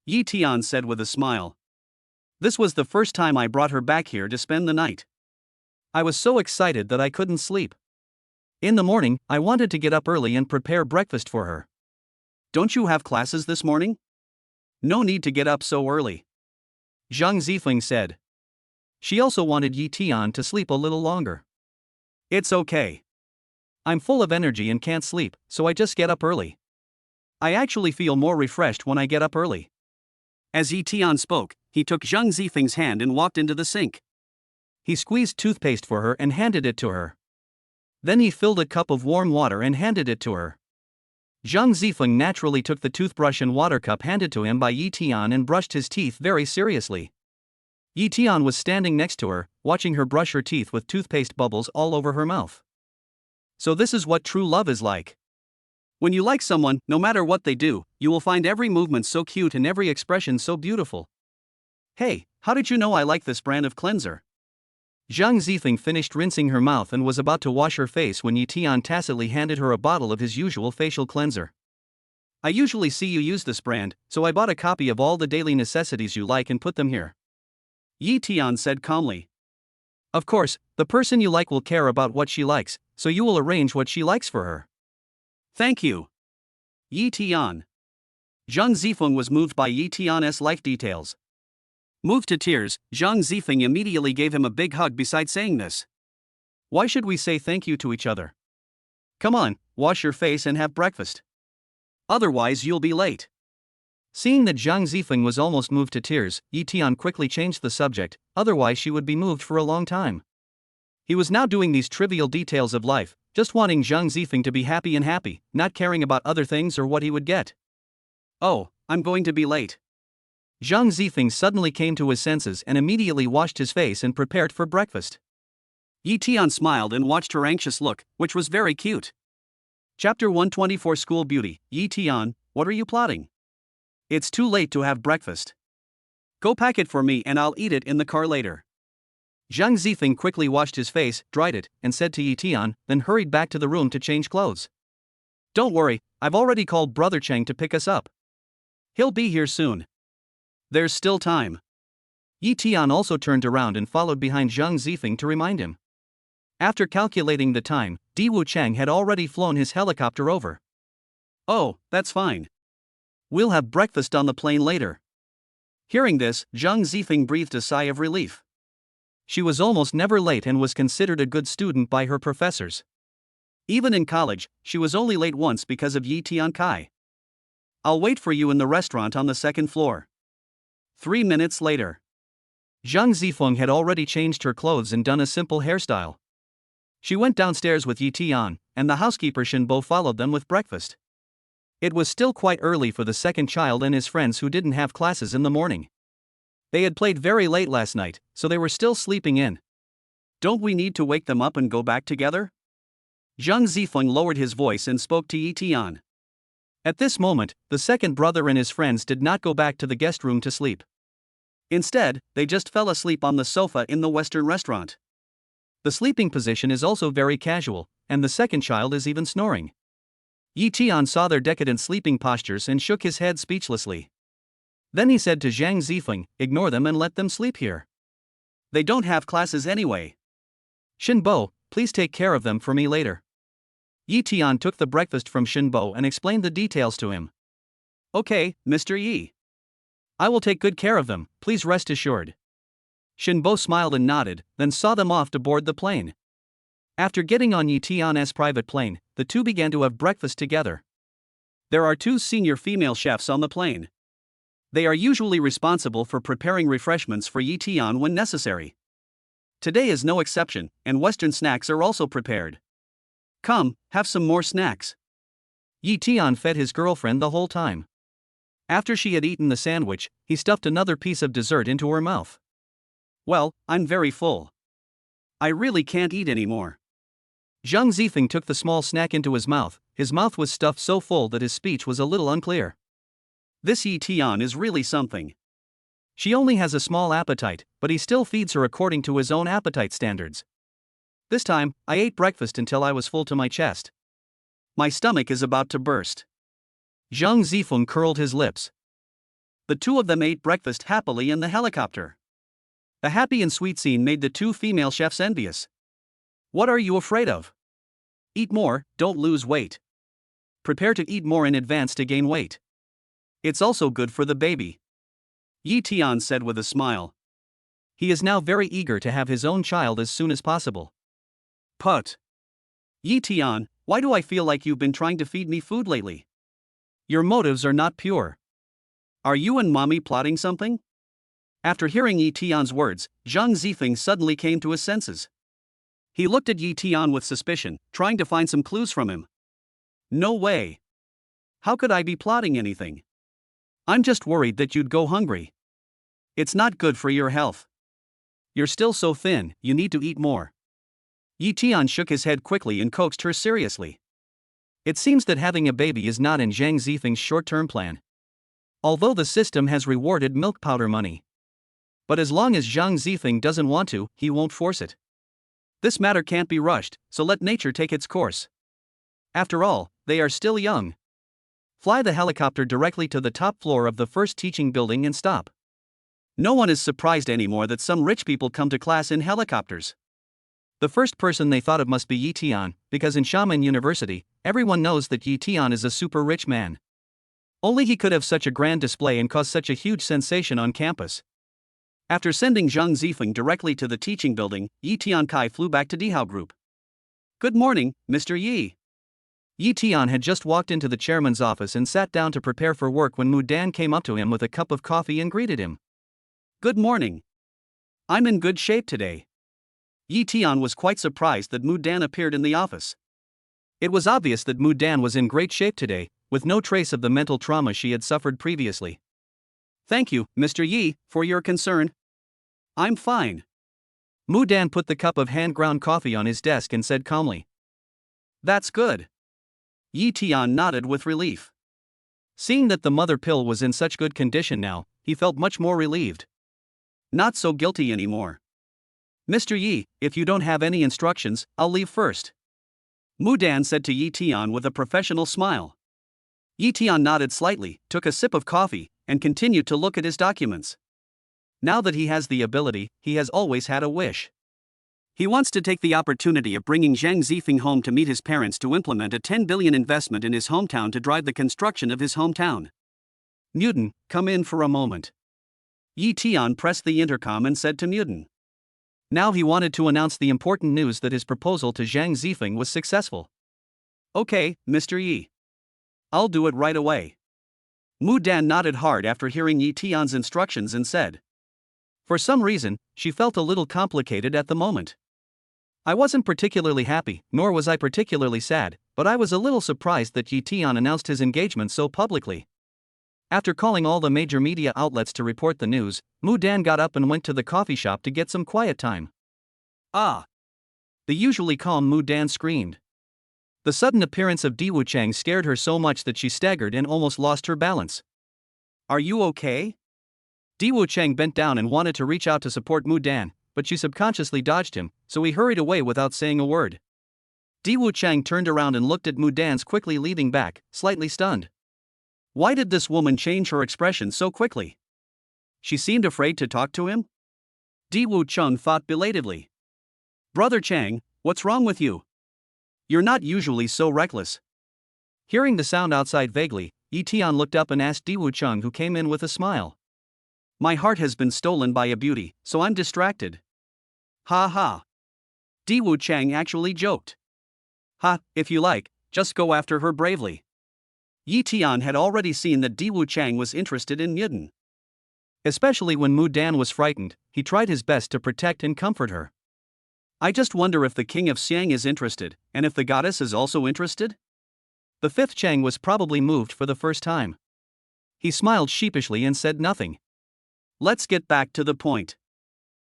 Yi Tian said with a smile. This was the first time I brought her back here to spend the night. I was so excited that I couldn't sleep. In the morning, I wanted to get up early and prepare breakfast for her. Don't you have classes this morning? No need to get up so early. Zhang Zifeng said. She also wanted Yi Tian to sleep a little longer. It's okay. I'm full of energy and can't sleep, so I just get up early. I actually feel more refreshed when I get up early. As Yi Tian spoke, he took Zhang Zifeng's hand and walked into the sink. He squeezed toothpaste for her and handed it to her. Then he filled a cup of warm water and handed it to her. Zhang Zifeng naturally took the toothbrush and water cup handed to him by Yi Tian and brushed his teeth very seriously. Yi Tian was standing next to her, watching her brush her teeth with toothpaste bubbles all over her mouth. So this is what true love is like. When you like someone, no matter what they do, you will find every movement so cute and every expression so beautiful. Hey, how did you know I like this brand of cleanser? Zhang Zifeng finished rinsing her mouth and was about to wash her face when Yi Tian tacitly handed her a bottle of his usual facial cleanser. I usually see you use this brand, so I bought a copy of all the daily necessities you like and put them here. Yi Tian said calmly. Of course, the person you like will care about what she likes, so you will arrange what she likes for her. Thank you. Yi Tian. Zhang Zifeng was moved by Yi Tian's life details. Moved to tears, Zhang Zifeng immediately gave him a big hug besides saying this. Why should we say thank you to each other? Come on, wash your face and have breakfast. Otherwise you'll be late. Seeing that Zhang Zifeng was almost moved to tears, Yi Tian quickly changed the subject, otherwise she would be moved for a long time. He was now doing these trivial details of life, just wanting Zhang Zifeng to be happy and happy, not caring about other things or what he would get. Oh, I'm going to be late. Zhang Zifeng suddenly came to his senses and immediately washed his face and prepared for breakfast. Yi Tian smiled and watched her anxious look, which was very cute. Chapter 124 School Beauty. Yi Tian, what are you plotting? It's too late to have breakfast. Go pack it for me and I'll eat it in the car later. Zhang Zifeng quickly washed his face, dried it, and said to Yi Tian, then hurried back to the room to change clothes. Don't worry, I've already called Brother Chang to pick us up. He'll be here soon. There's still time. Yi Tian also turned around and followed behind Zhang Zifeng to remind him. After calculating the time, Diwu Chang had already flown his helicopter over. Oh, that's fine. We'll have breakfast on the plane later. Hearing this, Zhang Zifeng breathed a sigh of relief. She was almost never late and was considered a good student by her professors. Even in college, she was only late once because of Yi Tian Kai. I'll wait for you in the restaurant on the second floor. 3 minutes later. Zhang Zifeng had already changed her clothes and done a simple hairstyle. She went downstairs with Yi Tian, and the housekeeper Shinbo followed them with breakfast. It was still quite early for the second child and his friends who didn't have classes in the morning. They had played very late last night, so they were still sleeping in. Don't we need to wake them up and go back together? Zhang Zifeng lowered his voice and spoke to Yi Tian. At this moment, the second brother and his friends did not go back to the guest room to sleep. Instead, they just fell asleep on the sofa in the Western restaurant. The sleeping position is also very casual, and the second child is even snoring. Yi Tian saw their decadent sleeping postures and shook his head speechlessly. Then he said to Zhang Zifeng, ignore them and let them sleep here. They don't have classes anyway. Shinbo, please take care of them for me later. Yi Tian took the breakfast from Shinbo and explained the details to him. Okay, Mr. Yi. I will take good care of them, please rest assured. Shinbo smiled and nodded, then saw them off to board the plane. After getting on Yi Tian's private plane, the two began to have breakfast together. There are 2 senior female chefs on the plane. They are usually responsible for preparing refreshments for Yi Tian when necessary. Today is no exception, and Western snacks are also prepared. Come, have some more snacks. Yi Tian fed his girlfriend the whole time. After she had eaten the sandwich, he stuffed another piece of dessert into her mouth. Well, I'm very full. I really can't eat anymore. Zhang Zifeng took the small snack into his mouth was stuffed so full that his speech was a little unclear. This Yi Tian is really something. She only has a small appetite, but he still feeds her according to his own appetite standards. This time, I ate breakfast until I was full to my chest. My stomach is about to burst. Zhang Zifeng curled his lips. The two of them ate breakfast happily in the helicopter. The happy and sweet scene made the 2 female chefs envious. What are you afraid of? Eat more, don't lose weight. Prepare to eat more in advance to gain weight. It's also good for the baby. Yi Tian said with a smile. He is now very eager to have his own child as soon as possible. Put. Yi Tian, why do I feel like you've been trying to feed me food lately? Your motives are not pure. Are you and mommy plotting something? After hearing Yi Tian's words, Zhang Zifeng suddenly came to his senses. He looked at Yi Tian with suspicion, trying to find some clues from him. No way. How could I be plotting anything? I'm just worried that you'd go hungry. It's not good for your health. You're still so thin, you need to eat more. Yi Tian shook his head quickly and coaxed her seriously. It seems that having a baby is not in Zhang Zifeng's short-term plan. Although the system has rewarded milk powder money. But as long as Zhang Zifeng doesn't want to, he won't force it. This matter can't be rushed, so let nature take its course. After all, they are still young. Fly the helicopter directly to the top floor of the first teaching building and stop. No one is surprised anymore that some rich people come to class in helicopters. The first person they thought of must be Yi Tian, because in Xiamen University, everyone knows that Yi Tian is a super rich man. Only he could have such a grand display and cause such a huge sensation on campus. After sending Zhang Zifeng directly to the teaching building, Yi Tian Kai flew back to Dihao Group. Good morning, Mr. Yi. Yi Tian had just walked into the chairman's office and sat down to prepare for work when Mudan came up to him with a cup of coffee and greeted him. Good morning. I'm in good shape today. Yi Tian was quite surprised that Mudan appeared in the office. It was obvious that Mudan was in great shape today, with no trace of the mental trauma she had suffered previously. "Thank you, Mr. Yi, for your concern. I'm fine." Mudan put the cup of hand-ground coffee on his desk and said calmly. "That's good." Yi Tian nodded with relief. Seeing that the mother pill was in such good condition now, he felt much more relieved. Not so guilty anymore. "Mr. Yi, if you don't have any instructions, I'll leave first," Mudan said to Yi Tian with a professional smile. Yi Tian nodded slightly, took a sip of coffee, and continued to look at his documents. Now that he has the ability, he has always had a wish. He wants to take the opportunity of bringing Zhang Zifeng home to meet his parents to implement a 10 billion investment in his hometown to drive the construction of his hometown. "Mudan, come in for a moment." Yi Tian pressed the intercom and said to Mudan. Now he wanted to announce the important news that his proposal to Zhang Zifeng was successful. "Okay, Mr. Yi. I'll do it right away." Mudan nodded hard after hearing Yi Tian's instructions and said. For some reason, she felt a little complicated at the moment. "I wasn't particularly happy, nor was I particularly sad, but I was a little surprised that Yi Tian announced his engagement so publicly." After calling all the major media outlets to report the news, Mudan got up and went to the coffee shop to get some quiet time. "Ah!" The usually calm Mudan screamed. The sudden appearance of Diwu Chang scared her so much that she staggered and almost lost her balance. "Are you okay?" Diwu Chang bent down and wanted to reach out to support Mudan, but she subconsciously dodged him, so he hurried away without saying a word. Diwu Chang turned around and looked at Mudan's quickly leading back, slightly stunned. Why did this woman change her expression so quickly? She seemed afraid to talk to him? Diwu Chang thought belatedly. "Brother Chang, what's wrong with you? You're not usually so reckless." Hearing the sound outside vaguely, Yi Tian looked up and asked Diwu Chang, who came in with a smile. "My heart has been stolen by a beauty, so I'm distracted." "Ha ha." Diwu Chang actually joked. "Ha, if you like, just go after her bravely." Yi Tian had already seen that Diwu Chang was interested in Mudan. Especially when Mudan was frightened, he tried his best to protect and comfort her. "I just wonder if the king of Xiang is interested, and if the goddess is also interested?" The fifth Chang was probably moved for the first time. He smiled sheepishly and said nothing. "Let's get back to the point.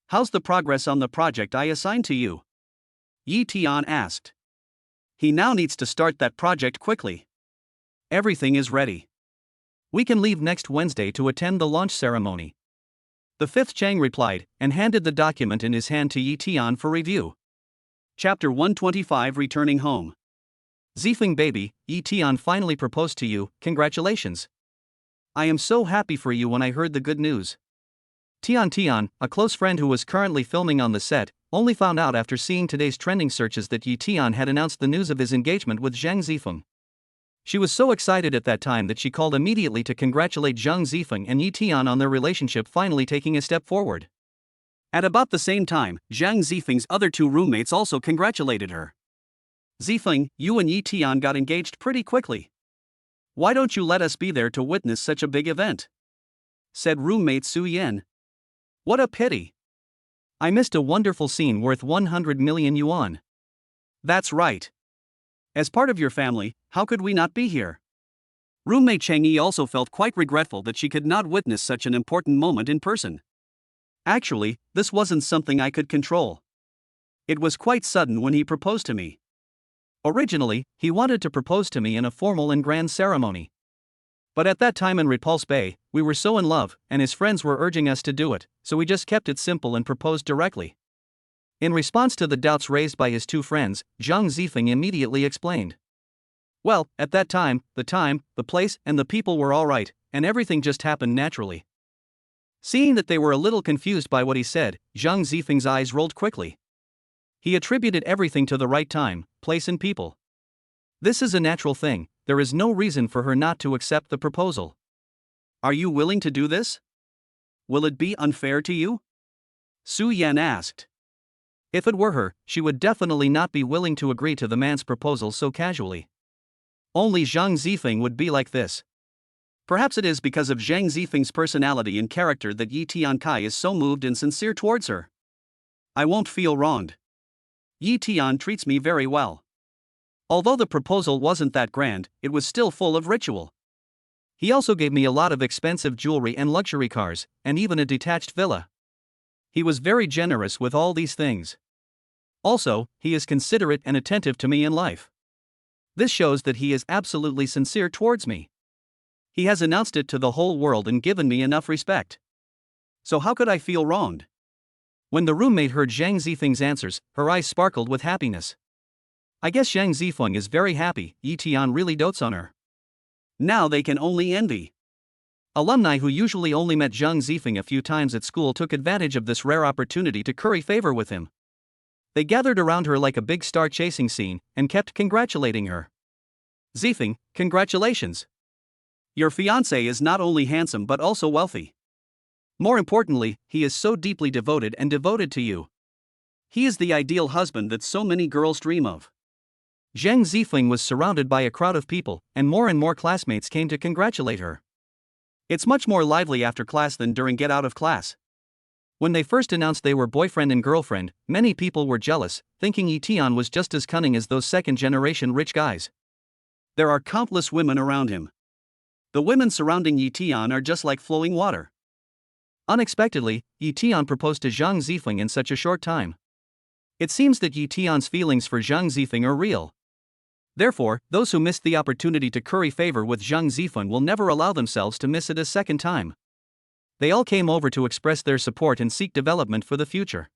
How's the progress on the project I assigned to you?" Yi Tian asked. He now needs to start that project quickly. "Everything is ready. We can leave next Wednesday to attend the launch ceremony." The fifth Chang replied, and handed the document in his hand to Yi Tian for review. Chapter 125, Returning Home. "Zifeng baby, Yi Tian finally proposed to you, congratulations. I am so happy for you when I heard the good news." Tian, a close friend who was currently filming on the set, only found out after seeing today's trending searches that Yi Tian had announced the news of his engagement with Zhang Zifeng. She was so excited at that time that she called immediately to congratulate Zhang Zifeng and Yi Tian on their relationship finally taking a step forward. At about the same time, Zhang Zifeng's other two roommates also congratulated her. "Zifeng, you and Yi Tian got engaged pretty quickly. Why don't you let us be there to witness such a big event?" said roommate Su Yan. "What a pity. I missed a wonderful scene worth 100 million yuan. "That's right. As part of your family, how could we not be here?" Roommate Chang Yi also felt quite regretful that she could not witness such an important moment in person. "Actually, this wasn't something I could control. It was quite sudden when he proposed to me. Originally, he wanted to propose to me in a formal and grand ceremony. But at that time in Repulse Bay, we were so in love, and his friends were urging us to do it, so we just kept it simple and proposed directly." In response to the doubts raised by his two friends, Zhang Zifeng immediately explained. "Well, at that time, the place, and the people were all right, and everything just happened naturally." Seeing that they were a little confused by what he said, Zhang Zifeng's eyes rolled quickly. He attributed everything to the right time, place and people. This is a natural thing, there is no reason for her not to accept the proposal. "Are you willing to do this? Will it be unfair to you?" Su Yan asked. If it were her, she would definitely not be willing to agree to the man's proposal so casually. Only Zhang Zifeng would be like this. Perhaps it is because of Zhang Zifeng's personality and character that Yi Tiankai is so moved and sincere towards her. "I won't feel wronged. Yi Tian treats me very well. Although the proposal wasn't that grand, it was still full of ritual. He also gave me a lot of expensive jewelry and luxury cars, and even a detached villa. He was very generous with all these things. Also, he is considerate and attentive to me in life. This shows that he is absolutely sincere towards me. He has announced it to the whole world and given me enough respect. So how could I feel wronged? When the roommate heard Zhang Zifeng's answers, her eyes sparkled with happiness. I guess Zhang Zifeng is very happy. Yi Tian really dotes on her. Now they can only envy. Alumni who usually only met Zhang Zifeng a few times at school took advantage of this rare opportunity to curry favor with him. They gathered around her like a big star chasing scene and kept congratulating her. Zifeng, congratulations! Your fiancé is not only handsome but also wealthy. More importantly, he is so deeply devoted to you. He is the ideal husband that so many girls dream of. Zhang Zifeng was surrounded by a crowd of people, and more classmates came to congratulate her. It's much more lively after class than during get out of class. When they first announced they were boyfriend and girlfriend, many people were jealous, thinking Yi Tian was just as cunning as those second-generation rich guys. There are countless women around him. The women surrounding Yi Tian are just like flowing water. Unexpectedly, Yi Tian proposed to Zhang Zifeng in such a short time. It seems that Yi Tian's feelings for Zhang Zifeng are real. Therefore, those who missed the opportunity to curry favor with Zhang Zifeng will never allow themselves to miss it a second time. They all came over to express their support and seek development for the future.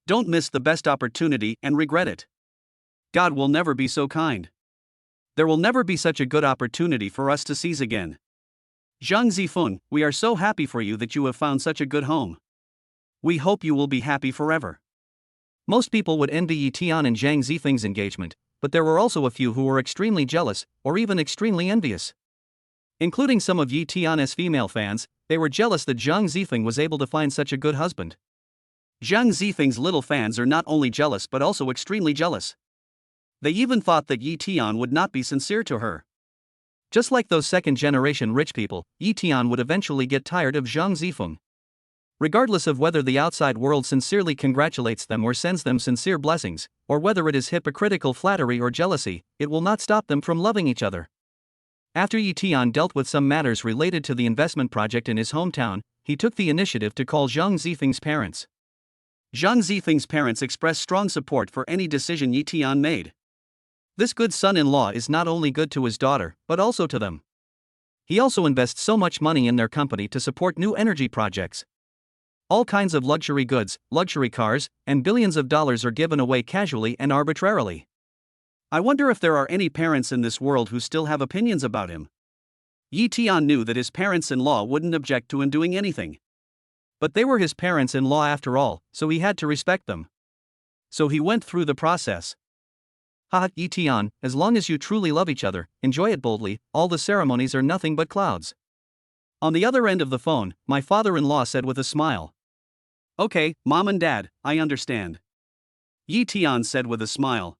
Don't miss the best opportunity and regret it. God will never be so kind. There will never be such a good opportunity for us to seize again. Zhang Zifeng, we are so happy for you that you have found such a good home. We hope you will be happy forever. Most people would envy Yi Tian and Zhang Zifeng's engagement, but there were also a few who were extremely jealous, or even extremely envious. Including some of Yi Tian's female fans, they were jealous that Zhang Zifeng was able to find such a good husband. Zhang Zifeng's little fans are not only jealous but also extremely jealous. They even thought that Yi Tian would not be sincere to her. Just like those second-generation rich people, Yi Tian would eventually get tired of Zhang Zifeng. Regardless of whether the outside world sincerely congratulates them or sends them sincere blessings, or whether it is hypocritical flattery or jealousy, it will not stop them from loving each other. After Yi Tian dealt with some matters related to the investment project in his hometown, he took the initiative to call Zhang Zifeng's parents. Zhang Zifeng's parents expressed strong support for any decision Yi Tian made. This good son-in-law is not only good to his daughter, but also to them. He also invests so much money in their company to support new energy projects. All kinds of luxury goods, luxury cars, and billions of dollars are given away casually and arbitrarily. I wonder if there are any parents in this world who still have opinions about him. Yi Tian knew that his parents-in-law wouldn't object to him doing anything. But they were his parents-in-law after all, so he had to respect them. So he went through the process. Haha, Yi Tian, as long as you truly love each other, enjoy it boldly, all the ceremonies are nothing but clouds. On the other end of the phone, my father-in-law said with a smile. Okay, Mom and Dad, I understand. Yi Tian said with a smile.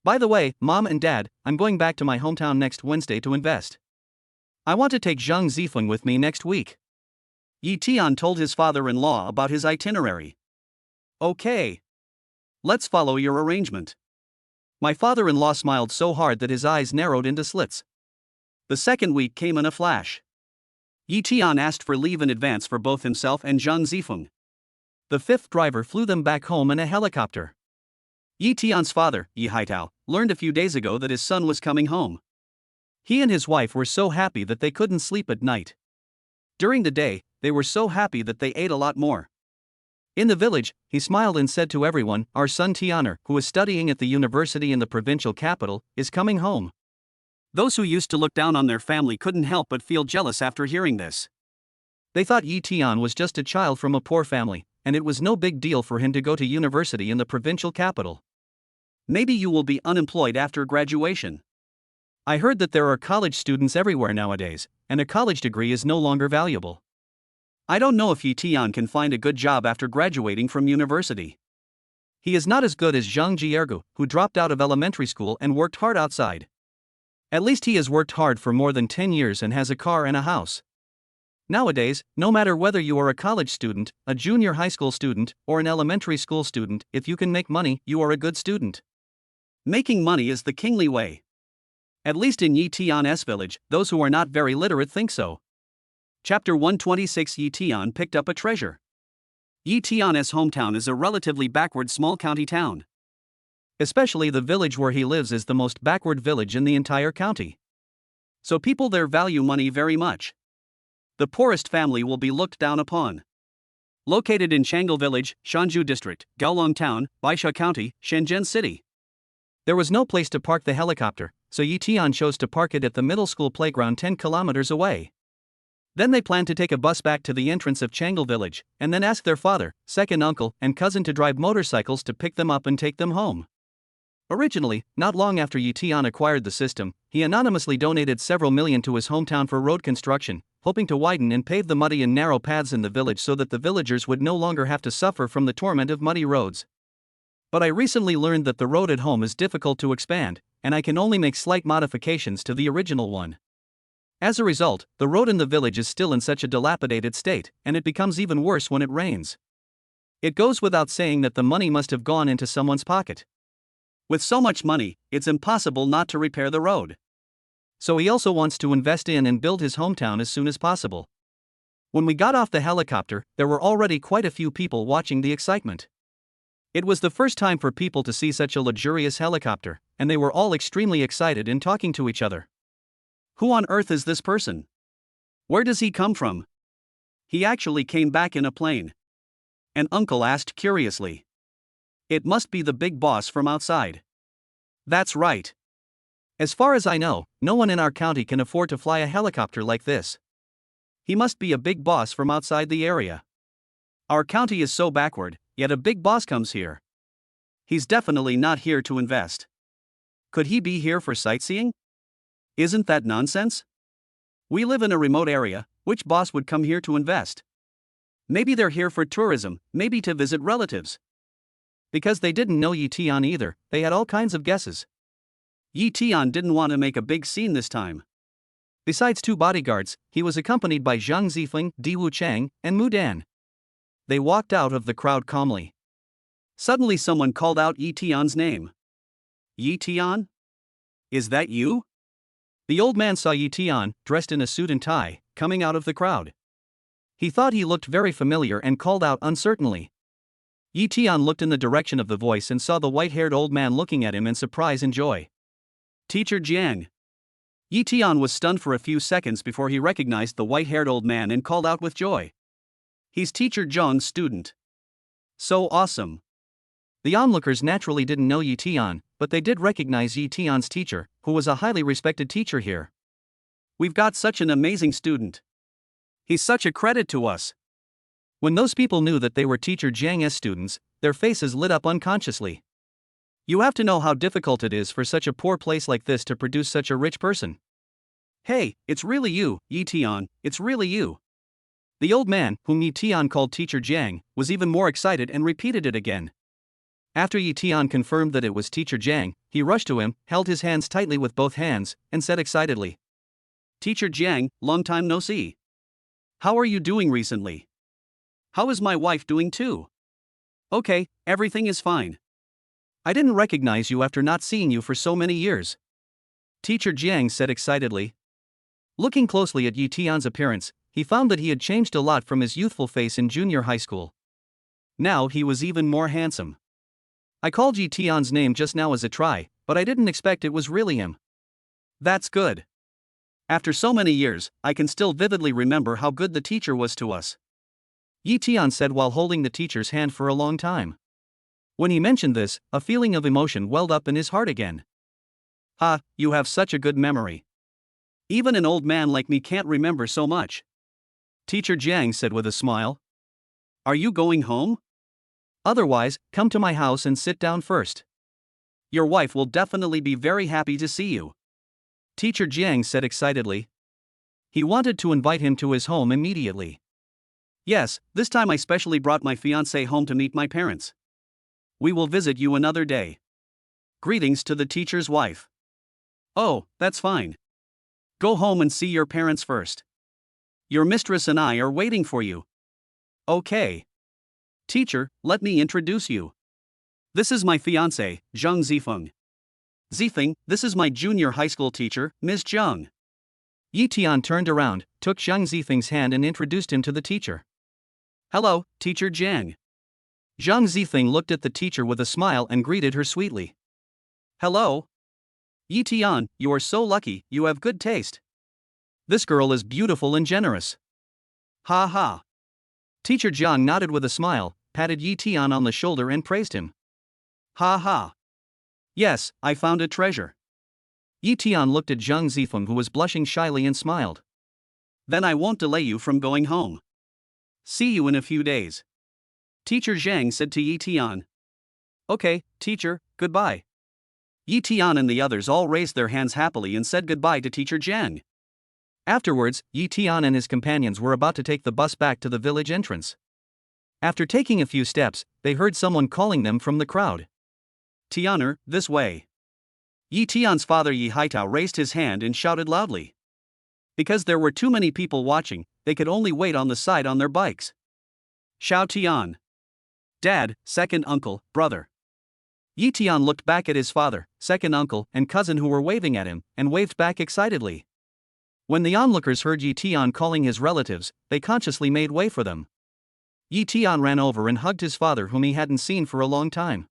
By the way, Mom and Dad, I'm going back to my hometown next Wednesday to invest. I want to take Zhang Zifeng with me next week. Yi Tian told his father-in-law about his itinerary. Okay. Let's follow your arrangement. My father-in-law smiled so hard that his eyes narrowed into slits. The second week came in a flash. Yi Tian asked for leave in advance for both himself and Zhang Zifeng. The fifth driver flew them back home in a helicopter. Yi Tian's father, Yi Haitao, learned a few days ago that his son was coming home. He and his wife were so happy that they couldn't sleep at night. During the day, they were so happy that they ate a lot more. In the village, he smiled and said to everyone, our son Tianer, who is studying at the university in the provincial capital, is coming home. Those who used to look down on their family couldn't help but feel jealous after hearing this. They thought Yi Tian was just a child from a poor family, and it was no big deal for him to go to university in the provincial capital. Maybe you will be unemployed after graduation. I heard that there are college students everywhere nowadays, and a college degree is no longer valuable. I don't know if Yi Tian can find a good job after graduating from university. He is not as good as Zhang Jiergu, who dropped out of elementary school and worked hard outside. At least he has worked hard for more than 10 years and has a car and a house. Nowadays, no matter whether you are a college student, a junior high school student, or an elementary school student, if you can make money, you are a good student. Making money is the kingly way. At least in Yi Tian's village, those who are not very literate think so. Chapter 126. Yi Tian picked up a treasure. Yi Tian's hometown is a relatively backward small county town. Especially the village where he lives is the most backward village in the entire county. So people there value money very much. The poorest family will be looked down upon. Located in Chang'an Village, Shanzhou District, Gaolong Town, Baisha County, Shenzhen City. There was no place to park the helicopter, so Yi Tian chose to park it at the middle school playground 10 kilometers away. Then they planned to take a bus back to the entrance of Chang'an Village, and then ask their father, second uncle, and cousin to drive motorcycles to pick them up and take them home. Originally, not long after Yi Tian acquired the system, he anonymously donated several million to his hometown for road construction, hoping to widen and pave the muddy and narrow paths in the village so that the villagers would no longer have to suffer from the torment of muddy roads. But I recently learned that the road at home is difficult to expand, and I can only make slight modifications to the original one. As a result, the road in the village is still in such a dilapidated state, and it becomes even worse when it rains. It goes without saying that the money must have gone into someone's pocket. With so much money, it's impossible not to repair the road. So he also wants to invest in and build his hometown as soon as possible. When we got off the helicopter, there were already quite a few people watching the excitement. It was the first time for people to see such a luxurious helicopter, and they were all extremely excited and talking to each other. Who on earth is this person? Where does he come from? He actually came back in a plane. An uncle asked curiously. It must be the big boss from outside. That's right. As far as I know, no one in our county can afford to fly a helicopter like this. He must be a big boss from outside the area. Our county is so backward, yet a big boss comes here. He's definitely not here to invest. Could he be here for sightseeing? Isn't that nonsense? We live in a remote area, which boss would come here to invest? Maybe they're here for tourism, maybe to visit relatives. Because they didn't know Yi Tian either, they had all kinds of guesses. Yi Tian didn't want to make a big scene this time. Besides 2 bodyguards, he was accompanied by Zhang Zifeng, Diwu Chang, and Mudan. They walked out of the crowd calmly. Suddenly someone called out Yi Tian's name. Yi Tian? Is that you? The old man saw Yi Tian, dressed in a suit and tie, coming out of the crowd. He thought he looked very familiar and called out uncertainly. Yi Tian looked in the direction of the voice and saw the white-haired old man looking at him in surprise and joy. Teacher Jang. Yi Tian was stunned for a few seconds before he recognized the white-haired old man and called out with joy. He's Teacher Zhang's student. So awesome. The onlookers naturally didn't know Yi Tian, but they did recognize Yi Tian's teacher, who was a highly respected teacher here. We've got such an amazing student. He's such a credit to us. When those people knew that they were Teacher Jang's students, their faces lit up unconsciously. You have to know how difficult it is for such a poor place like this to produce such a rich person. Hey, it's really you, Yi Tian, it's really you. The old man, whom Yi Tian called Teacher Jang, was even more excited and repeated it again. After Yi Tian confirmed that it was Teacher Jang, he rushed to him, held his hands tightly with both hands, and said excitedly, Teacher Jang, long time no see. How are you doing recently? How is my wife doing too? Okay, everything is fine. I didn't recognize you after not seeing you for so many years. Teacher Jang said excitedly. Looking closely at Yi Tian's appearance, he found that he had changed a lot from his youthful face in junior high school. Now he was even more handsome. I called Yi Tian's name just now as a try, but I didn't expect it was really him. That's good. After so many years, I can still vividly remember how good the teacher was to us. Yi Tian said while holding the teacher's hand for a long time. When he mentioned this, a feeling of emotion welled up in his heart again. Ha, you have such a good memory. Even an old man like me can't remember so much. Teacher Jang said with a smile. Are you going home? Otherwise, come to my house and sit down first. Your wife will definitely be very happy to see you. Teacher Jang said excitedly. He wanted to invite him to his home immediately. Yes, this time I specially brought my fiancé home to meet my parents. We will visit you another day. Greetings to the teacher's wife. Oh, that's fine. Go home and see your parents first. Your mistress and I are waiting for you. Okay. Teacher, let me introduce you. This is my fiancée, Zhang Zifeng. Zifeng, this is my junior high school teacher, Ms. Zhang. Yi Tian turned around, took Zhang Zifeng's hand and introduced him to the teacher. Hello, Teacher Jang. Zhang Zifeng looked at the teacher with a smile and greeted her sweetly. Hello. Yi Tian, you are so lucky, you have good taste. This girl is beautiful and generous. Ha ha. Teacher Jiang nodded with a smile, patted Yi Tian on the shoulder and praised him. Ha ha. Yes, I found a treasure. Yi Tian looked at Zhang Zifeng, who was blushing shyly, and smiled. Then I won't delay you from going home. See you in a few days. Teacher Zhang said to Yi Tian. Okay, teacher, goodbye. Yi Tian and the others all raised their hands happily and said goodbye to Teacher Zhang. Afterwards, Yi Tian and his companions were about to take the bus back to the village entrance. After taking a few steps, they heard someone calling them from the crowd. Tianer, this way. Yi Tian's father Yi Haitao raised his hand and shouted loudly. Because there were too many people watching, they could only wait on the side on their bikes. Xiao Tian. Dad, second uncle, brother. Yi Tian looked back at his father, second uncle, and cousin who were waving at him, and waved back excitedly. When the onlookers heard Yi Tian calling his relatives, they consciously made way for them. Yi Tian ran over and hugged his father, whom he hadn't seen for a long time.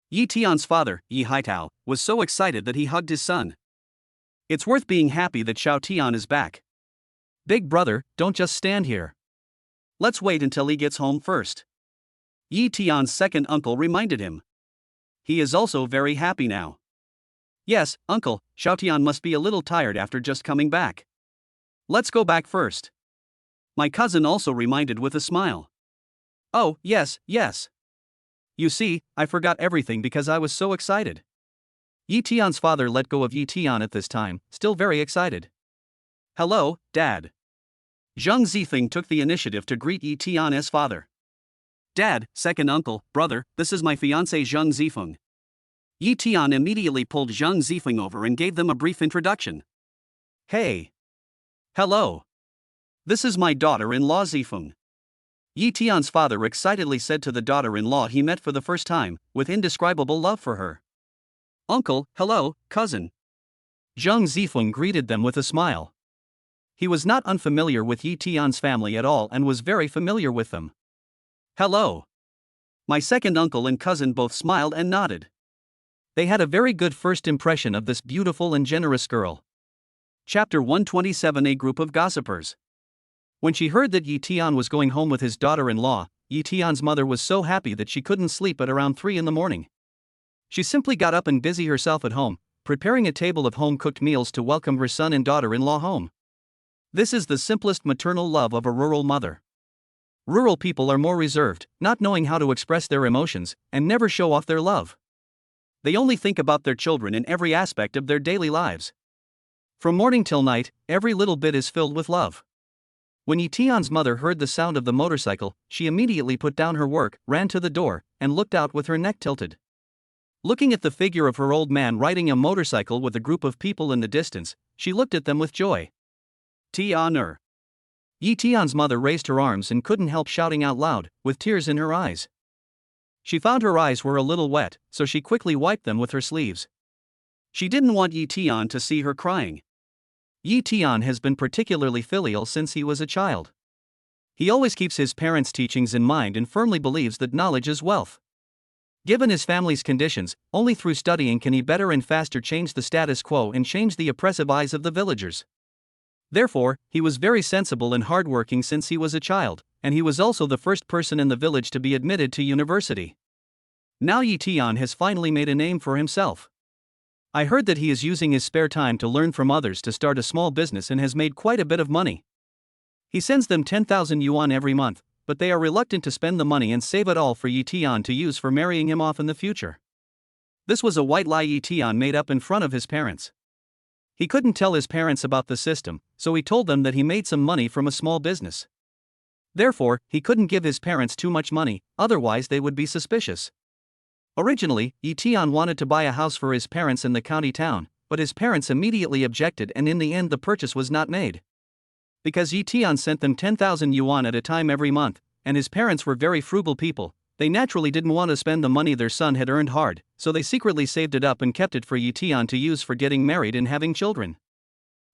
Yi Tian's father, Yi Haitao, was so excited that he hugged his son. It's worth being happy that Xiao Tian is back. Big brother, don't just stand here. Let's wait until he gets home first. Yi Tian's second uncle reminded him. He is also very happy now. Yes, uncle, Xiao Tian must be a little tired after just coming back. Let's go back first. My cousin also reminded with a smile. Oh, yes, yes. You see, I forgot everything because I was so excited. Yi Tian's father let go of Yi Tian at this time, still very excited. Hello, Dad. Zhang Zifeng took the initiative to greet Yi Tian as father. Dad, second uncle, brother, this is my fiancée Zhang Zifeng. Yi Tian immediately pulled Zhang Zifeng over and gave them a brief introduction. Hey. Hello. This is my daughter-in-law Zifeng. Yi Tian's father excitedly said to the daughter-in-law he met for the first time, with indescribable love for her. Uncle, hello, cousin. Zhang Zifeng greeted them with a smile. He was not unfamiliar with Yi Tian's family at all and was very familiar with them. Hello. My second uncle and cousin both smiled and nodded. They had a very good first impression of this beautiful and generous girl. Chapter 127. A group of gossipers. When she heard that Yi Tian was going home with his daughter-in-law, Yi Tian's mother was so happy that she couldn't sleep at around 3 in the morning. She simply got up and busied herself at home, preparing a table of home-cooked meals to welcome her son and daughter-in-law home. This is the simplest maternal love of a rural mother. Rural people are more reserved, not knowing how to express their emotions, and never show off their love. They only think about their children in every aspect of their daily lives. From morning till night, every little bit is filled with love. When Yi Tian's mother heard the sound of the motorcycle, she immediately put down her work, ran to the door, and looked out with her neck tilted. Looking at the figure of her old man riding a motorcycle with a group of people in the distance, she looked at them with joy. Tianer. Yi Tian's mother raised her arms and couldn't help shouting out loud, with tears in her eyes. She found her eyes were a little wet, so she quickly wiped them with her sleeves. She didn't want Yi Tian to see her crying. Yi Tian has been particularly filial since he was a child. He always keeps his parents' teachings in mind and firmly believes that knowledge is wealth. Given his family's conditions, only through studying can he better and faster change the status quo and change the oppressive eyes of the villagers. Therefore, he was very sensible and hardworking since he was a child, and he was also the first person in the village to be admitted to university. Now Yi Tian has finally made a name for himself. I heard that he is using his spare time to learn from others to start a small business and has made quite a bit of money. He sends them 10,000 yuan every month, but they are reluctant to spend the money and save it all for Yi Tian to use for marrying him off in the future. This was a white lie Yi Tian made up in front of his parents. He couldn't tell his parents about the system, so he told them that he made some money from a small business. Therefore, he couldn't give his parents too much money, otherwise they would be suspicious. Originally, Yi Tian wanted to buy a house for his parents in the county town, but his parents immediately objected and in the end the purchase was not made. Because Yi Tian sent them 10,000 yuan at a time every month, and his parents were very frugal people, they naturally didn't want to spend the money their son had earned hard, so they secretly saved it up and kept it for Yi Tian to use for getting married and having children.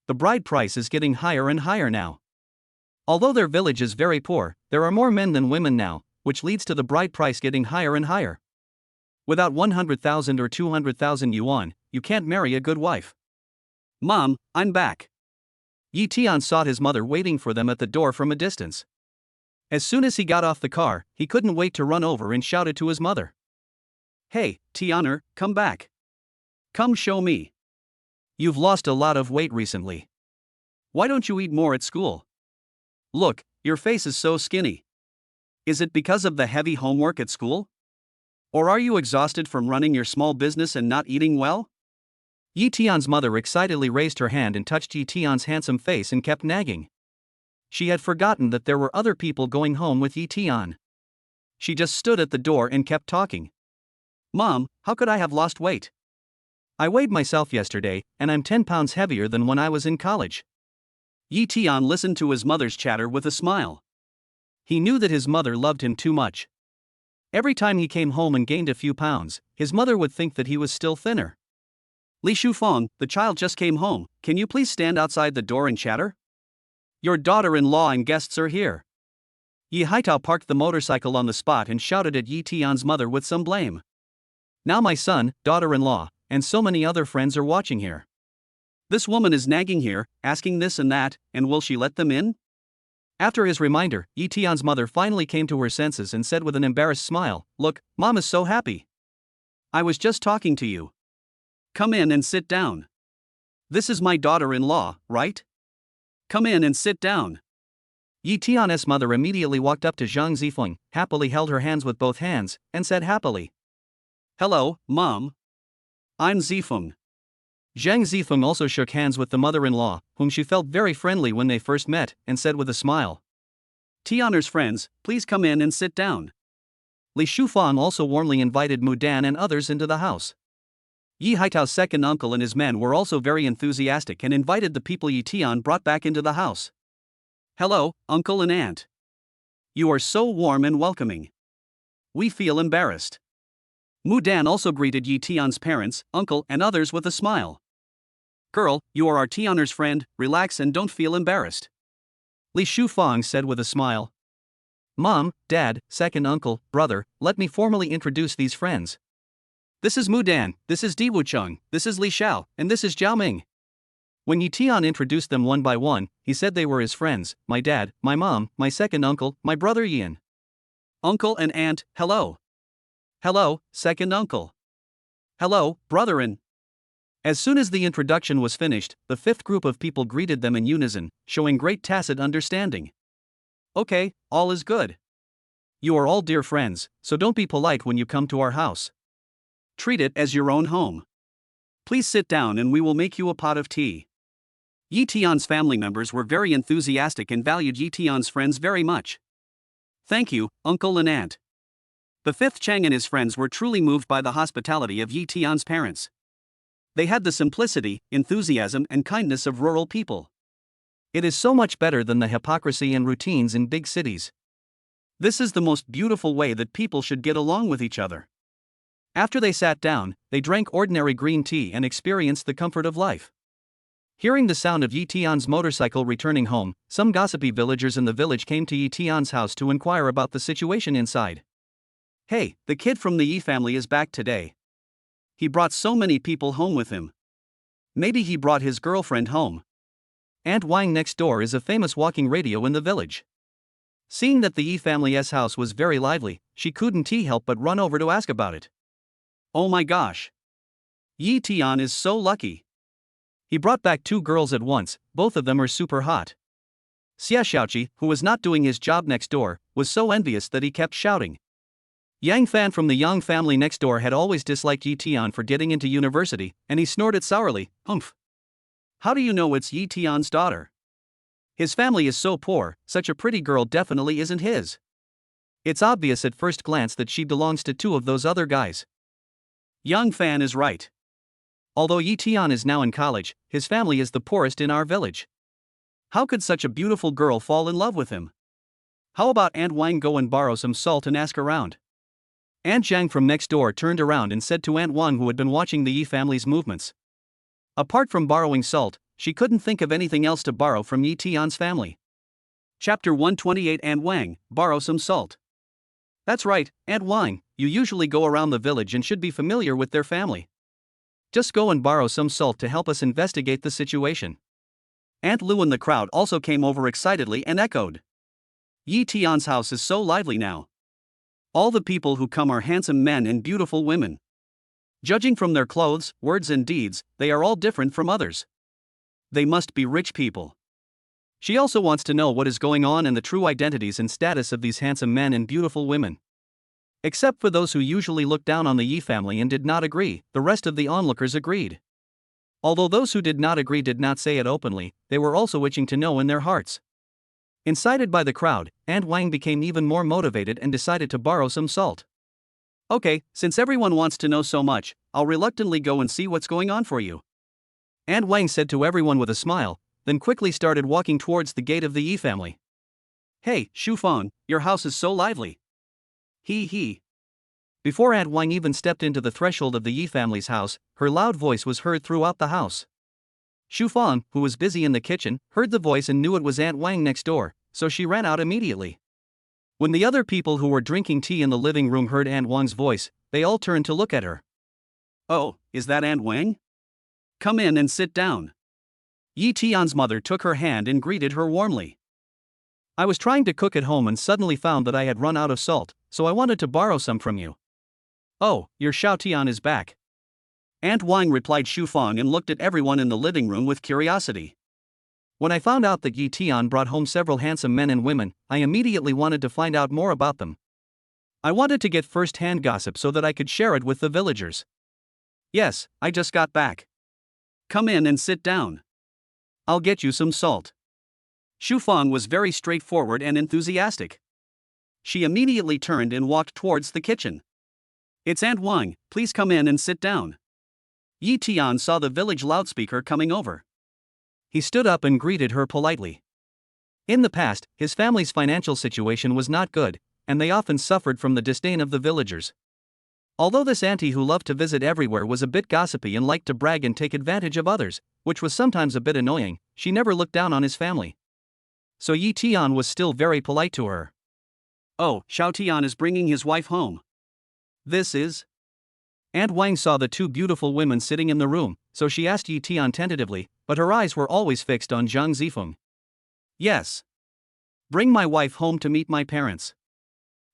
The bride price is getting higher and higher now. Although their village is very poor, there are more men than women now, which leads to the bride price getting higher and higher. Without 100,000 or 200,000 yuan, you can't marry a good wife. Mom, I'm back. Yi Tian sought his mother waiting for them at the door from a distance. As soon as he got off the car, he couldn't wait to run over and shouted to his mother. Hey, Tianer, come back. Come show me. You've lost a lot of weight recently. Why don't you eat more at school? Look, your face is so skinny. Is it because of the heavy homework at school? Or are you exhausted from running your small business and not eating well? Yi Tian's mother excitedly raised her hand and touched Yi Tian's handsome face and kept nagging. She had forgotten that there were other people going home with Yi Tian. She just stood at the door and kept talking. Mom, how could I have lost weight? I weighed myself yesterday, and I'm 10 pounds heavier than when I was in college. Yi Tian listened to his mother's chatter with a smile. He knew that his mother loved him too much. Every time he came home and gained a few pounds, his mother would think that he was still thinner. Li Shufeng, the child just came home, can you please stand outside the door and chatter? Your daughter-in-law and guests are here. Yi Haitao parked the motorcycle on the spot and shouted at Yi Tian's mother with some blame. Now my son, daughter-in-law, and so many other friends are watching here. This woman is nagging here, asking this and that, and will she let them in? After his reminder, Yi Tian's mother finally came to her senses and said with an embarrassed smile, Look, Mom is so happy. I was just talking to you. Come in and sit down. This is my daughter-in-law, right? Come in and sit down. Yi Tian's mother immediately walked up to Zhang Zifeng, happily held her hands with both hands, and said happily, Hello, Mom. I'm Zifeng. Zhang Zifeng also shook hands with the mother-in-law, whom she felt very friendly when they first met, and said with a smile, Tianer's friends, please come in and sit down. Li Shufang also warmly invited Mudan and others into the house. Yi Haitao's second uncle and his men were also very enthusiastic and invited the people Yi Tian brought back into the house. Hello, uncle and aunt. You are so warm and welcoming. We feel embarrassed. Mudan also greeted Yi Tian's parents, uncle, and others with a smile. Girl, you are our Tianer's friend, relax and don't feel embarrassed. Li Shufang said with a smile. Mom, Dad, second uncle, brother, let me formally introduce these friends. This is Mudan, this is Di Wucheng, this is Li Xiao, and this is Jiao Ming. When Yi Tian introduced them one by one, he said they were his friends, my dad, my mom, my second uncle, my brother Yan. Uncle and aunt, hello. Hello, second uncle. Hello, brother-in. As soon as the introduction was finished, the fifth group of people greeted them in unison, showing great tacit understanding. Okay, all is good. You are all dear friends, so don't be polite when you come to our house. Treat it as your own home. Please sit down and we will make you a pot of tea. Yi Tian's family members were very enthusiastic and valued Yi Tian's friends very much. Thank you, uncle and aunt. The fifth Chang and his friends were truly moved by the hospitality of Yi Tian's parents. They had the simplicity, enthusiasm, and kindness of rural people. It is so much better than the hypocrisy and routines in big cities. This is the most beautiful way that people should get along with each other. After they sat down, they drank ordinary green tea and experienced the comfort of life. Hearing the sound of Yi Tian's motorcycle returning home, some gossipy villagers in the village came to Yi Tian's house to inquire about the situation inside. Hey, the kid from the Yi family is back today. He brought so many people home with him. Maybe he brought his girlfriend home. Aunt Wang next door is a famous walking radio in the village. Seeing that the Yi family's house was very lively, she couldn't help but run over to ask about it. Oh my gosh. Yi Tian is so lucky. He brought back 2 girls at once, both of them are super hot. Xia Xiaoqi, who was not doing his job next door, was so envious that he kept shouting. Yang Fan from the Yang family next door had always disliked Yi Tian for getting into university, and he snorted sourly, Humph. How do you know it's Yi Tian's daughter? His family is so poor, such a pretty girl definitely isn't his. It's obvious at first glance that she belongs to 2 of those other guys. Yang Fan is right. Although Yi Tian is now in college, his family is the poorest in our village. How could such a beautiful girl fall in love with him? How about Aunt Wang go and borrow some salt and ask around? Aunt Jang from next door turned around and said to Aunt Wang, who had been watching the Yi family's movements. Apart from borrowing salt, she couldn't think of anything else to borrow from Yi Tian's family. Chapter 128. Aunt Wang, borrow some salt. That's right, Aunt Wang, you usually go around the village and should be familiar with their family. Just go and borrow some salt to help us investigate the situation. Aunt Lu and the crowd also came over excitedly and echoed. Yi Tian's house is so lively now. All the people who come are handsome men and beautiful women. Judging from their clothes, words and deeds, they are all different from others. They must be rich people. She also wants to know what is going on and the true identities and status of these handsome men and beautiful women. Except for those who usually looked down on the Yi family and did not agree, the rest of the onlookers agreed. Although those who did not agree did not say it openly, they were also itching to know in their hearts. Incited by the crowd, Aunt Wang became even more motivated and decided to borrow some salt. Okay, since everyone wants to know so much, I'll reluctantly go and see what's going on for you. Aunt Wang said to everyone with a smile, then quickly started walking towards the gate of the Yi family. Hey, Shu Feng, your house is so lively. He. Before Aunt Wang even stepped into the threshold of the Yi family's house, her loud voice was heard throughout the house. Shu Feng, who was busy in the kitchen, heard the voice and knew it was Aunt Wang next door, so she ran out immediately. When the other people who were drinking tea in the living room heard Aunt Wang's voice, they all turned to look at her. Oh, is that Aunt Wang? Come in and sit down. Yi Tian's mother took her hand and greeted her warmly. I was trying to cook at home and suddenly found that I had run out of salt, so I wanted to borrow some from you. Oh, your Xiao Tian is back. Aunt Wang replied Shu Feng and looked at everyone in the living room with curiosity. When I found out that Yi Tian brought home several handsome men and women, I immediately wanted to find out more about them. I wanted to get first-hand gossip so that I could share it with the villagers. Yes, I just got back. Come in and sit down. I'll get you some salt. Shu Feng was very straightforward and enthusiastic. She immediately turned and walked towards the kitchen. It's Aunt Wang, please come in and sit down. Yi Tian saw the village loudspeaker coming over. He stood up and greeted her politely. In the past, his family's financial situation was not good, and they often suffered from the disdain of the villagers. Although this auntie who loved to visit everywhere was a bit gossipy and liked to brag and take advantage of others, which was sometimes a bit annoying, she never looked down on his family. So Yi Tian was still very polite to her. Oh, Xiao Tian is bringing his wife home. This is... Aunt Wang saw the two beautiful women sitting in the room, so she asked Yi Tian tentatively, but her eyes were always fixed on Zhang Zifeng. Yes. Bring my wife home to meet my parents.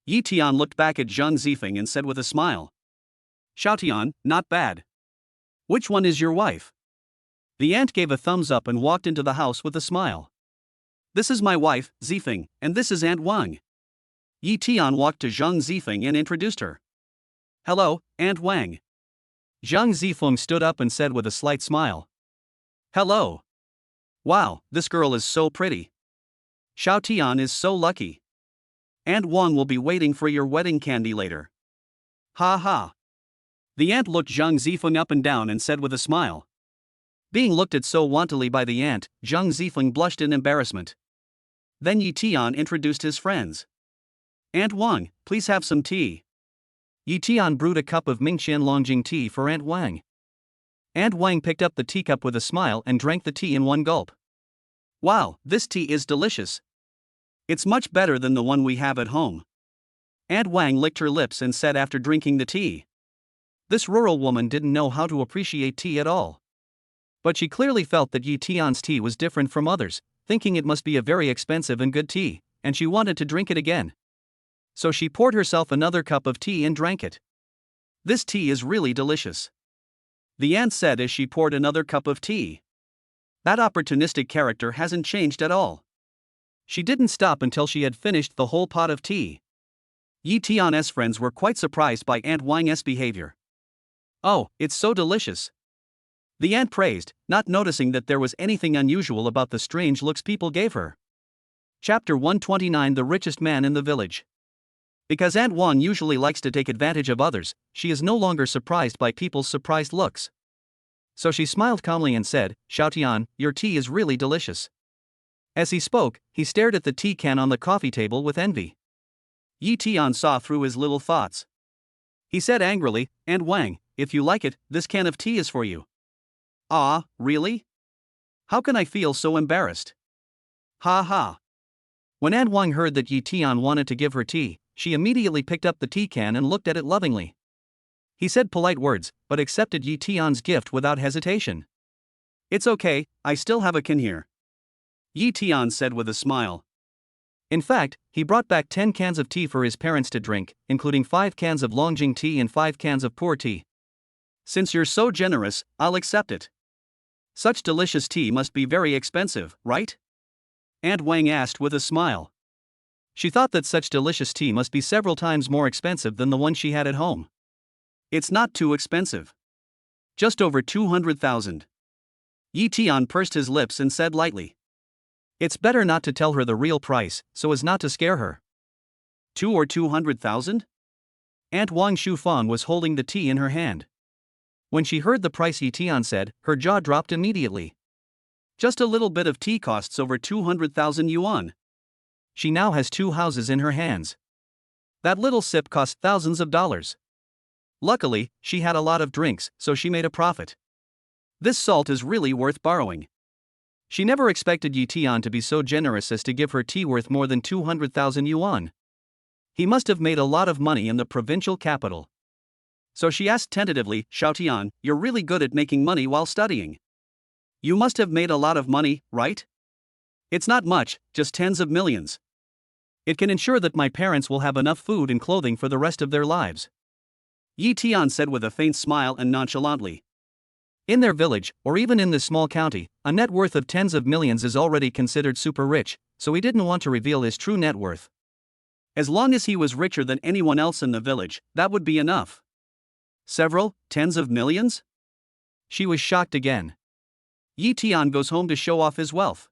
Yi Tian looked back at Zhang Zifeng and said with a smile. Xiao Tian, not bad. Which one is your wife? The aunt gave a thumbs up and walked into the house with a smile. This is my wife, Zifeng, and this is Aunt Wang. Yi Tian walked to Zhang Zifeng and introduced her. Hello, Aunt Wang. Zhang Zifeng stood up and said with a slight smile. Hello. Wow, this girl is so pretty. Xiao Tian is so lucky. Aunt Wang will be waiting for your wedding candy later. Ha ha. The aunt looked Zhang Zifeng up and down and said with a smile. Being looked at so wantonly by the aunt, Zhang Zifeng blushed in embarrassment. Then Yi Tian introduced his friends. Aunt Wang, please have some tea. Yi Tian brewed a cup of Mingqian Longjing tea for Aunt Wang. Aunt Wang picked up the teacup with a smile and drank the tea in one gulp. Wow, this tea is delicious. It's much better than the one we have at home. Aunt Wang licked her lips and said after drinking the tea. This rural woman didn't know how to appreciate tea at all. But she clearly felt that Yi Tian's tea was different from others, thinking it must be a very expensive and good tea, and she wanted to drink it again. So she poured herself another cup of tea and drank it. This tea is really delicious. The aunt said as she poured another cup of tea. That opportunistic character hasn't changed at all. She didn't stop until she had finished the whole pot of tea. Yi Tian's friends were quite surprised by Aunt Wang's behavior. Oh, it's so delicious. The aunt praised, not noticing that there was anything unusual about the strange looks people gave her. Chapter 129. The richest man in the village. Because Aunt Wang usually likes to take advantage of others, she is no longer surprised by people's surprised looks. So she smiled calmly and said, Xiao Tian, your tea is really delicious. As he spoke, he stared at the tea can on the coffee table with envy. Yi Tian saw through his little thoughts. He said angrily, "Aunt Wang, if you like it, this can of tea is for you." "Ah, really? How can I feel so embarrassed?" Ha ha. When Aunt Wang heard that Yi Tian wanted to give her tea, she immediately picked up the tea can and looked at it lovingly. He said polite words, but accepted Yi Tian's gift without hesitation. "It's okay, I still have a can here," Yi Tian said with a smile. In fact, he brought back 10 cans of tea for his parents to drink, including 5 cans of Longjing tea and 5 cans of pu'er tea. "Since you're so generous, I'll accept it. Such delicious tea must be very expensive, right?" Aunt Wang asked with a smile. She thought that such delicious tea must be several times more expensive than the one she had at home. "It's not too expensive. Just over 200,000. Yi Tian pursed his lips and said lightly. It's better not to tell her the real price, so as not to scare her. 200,000? Aunt Wang Shufang was holding the tea in her hand. When she heard the price Yi Tian said, her jaw dropped immediately. Just a little bit of tea costs over 200,000 yuan. She now has 2 houses in her hands. That little sip cost thousands of dollars. Luckily, she had a lot of drinks, so she made a profit. This salt is really worth borrowing. She never expected Yi Tian to be so generous as to give her tea worth more than 200,000 yuan. He must have made a lot of money in the provincial capital. So she asked tentatively, "Xiao Tian, you're really good at making money while studying. You must have made a lot of money, right?" "It's not much, just tens of millions. It can ensure that my parents will have enough food and clothing for the rest of their lives," Yi Tian said with a faint smile and nonchalantly. In their village, or even in this small county, a net worth of tens of millions is already considered super rich, so he didn't want to reveal his true net worth. As long as he was richer than anyone else in the village, that would be enough. Several, tens of millions? She was shocked again. Yi Tian goes home to show off his wealth.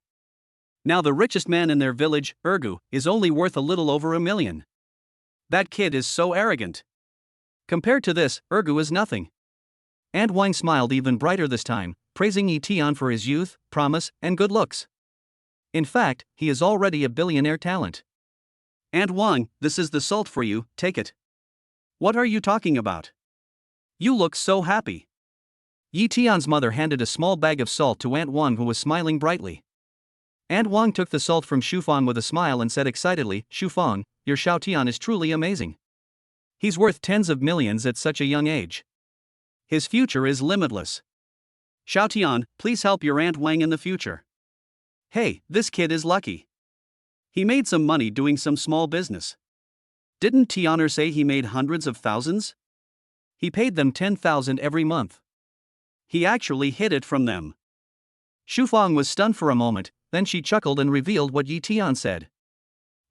Now the richest man in their village, Ergu, is only worth a little over 1 million. That kid is so arrogant. Compared to this, Ergu is nothing. Aunt Wang smiled even brighter this time, praising Yi Tian for his youth, promise, and good looks. In fact, he is already a billionaire talent. "Aunt Wang, this is the salt for you, take it." "What are you talking about? You look so happy." Yi Tian's mother handed a small bag of salt to Aunt Wang, who was smiling brightly. Aunt Wang took the salt from Shufang with a smile and said excitedly, "Shufang, your Xiao Tian is truly amazing. He's worth tens of millions at such a young age. His future is limitless. Xiao Tian, please help your Aunt Wang in the future. Hey, this kid is lucky. He made some money doing some small business. Didn't Tianer say he made hundreds of thousands? He paid them 10,000 every month. He actually hid it from them." Shufang was stunned for a moment, then she chuckled and revealed what Yi Tian said.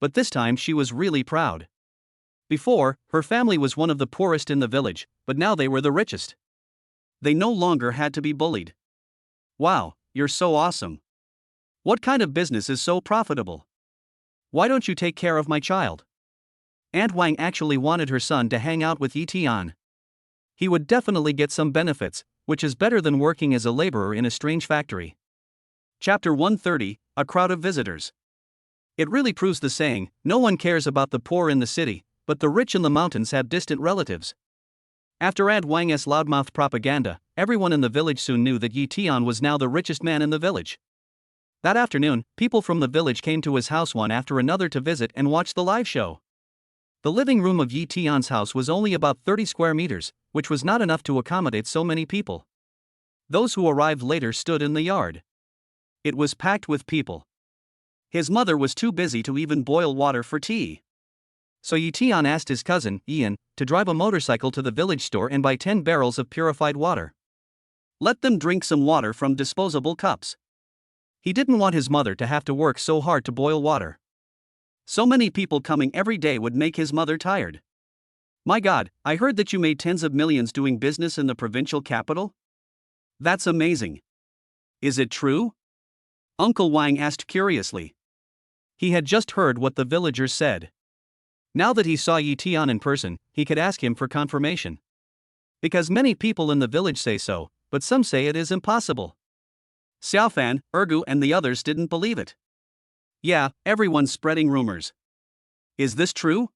But this time she was really proud. Before, her family was one of the poorest in the village, but now they were the richest. They no longer had to be bullied. "Wow, you're so awesome. What kind of business is so profitable? Why don't you take care of my child?" Aunt Wang actually wanted her son to hang out with Yi Tian. He would definitely get some benefits, which is better than working as a laborer in a strange factory. Chapter 130, A Crowd of Visitors. It really proves the saying, no one cares about the poor in the city, but the rich in the mountains have distant relatives. After Aunt Wang's loudmouth propaganda, everyone in the village soon knew that Yi Tian was now the richest man in the village. That afternoon, people from the village came to his house one after another to visit and watch the live show. The living room of Yi Tian's house was only about 30 square meters, which was not enough to accommodate so many people. Those who arrived later stood in the yard. It was packed with people. His mother was too busy to even boil water for tea. So Yi Tian asked his cousin, Ian, to drive a motorcycle to the village store and buy 10 barrels of purified water. Let them drink some water from disposable cups. He didn't want his mother to have to work so hard to boil water. So many people coming every day would make his mother tired. "My God, I heard that you made tens of millions doing business in the provincial capital? That's amazing. Is it true?" Uncle Wang asked curiously. He had just heard what the villagers said. Now that he saw Yi Tian in person, he could ask him for confirmation. Because many people in the village say so, but some say it is impossible. Xiaofan, Ergu and the others didn't believe it. Yeah, everyone's spreading rumors. Is this true?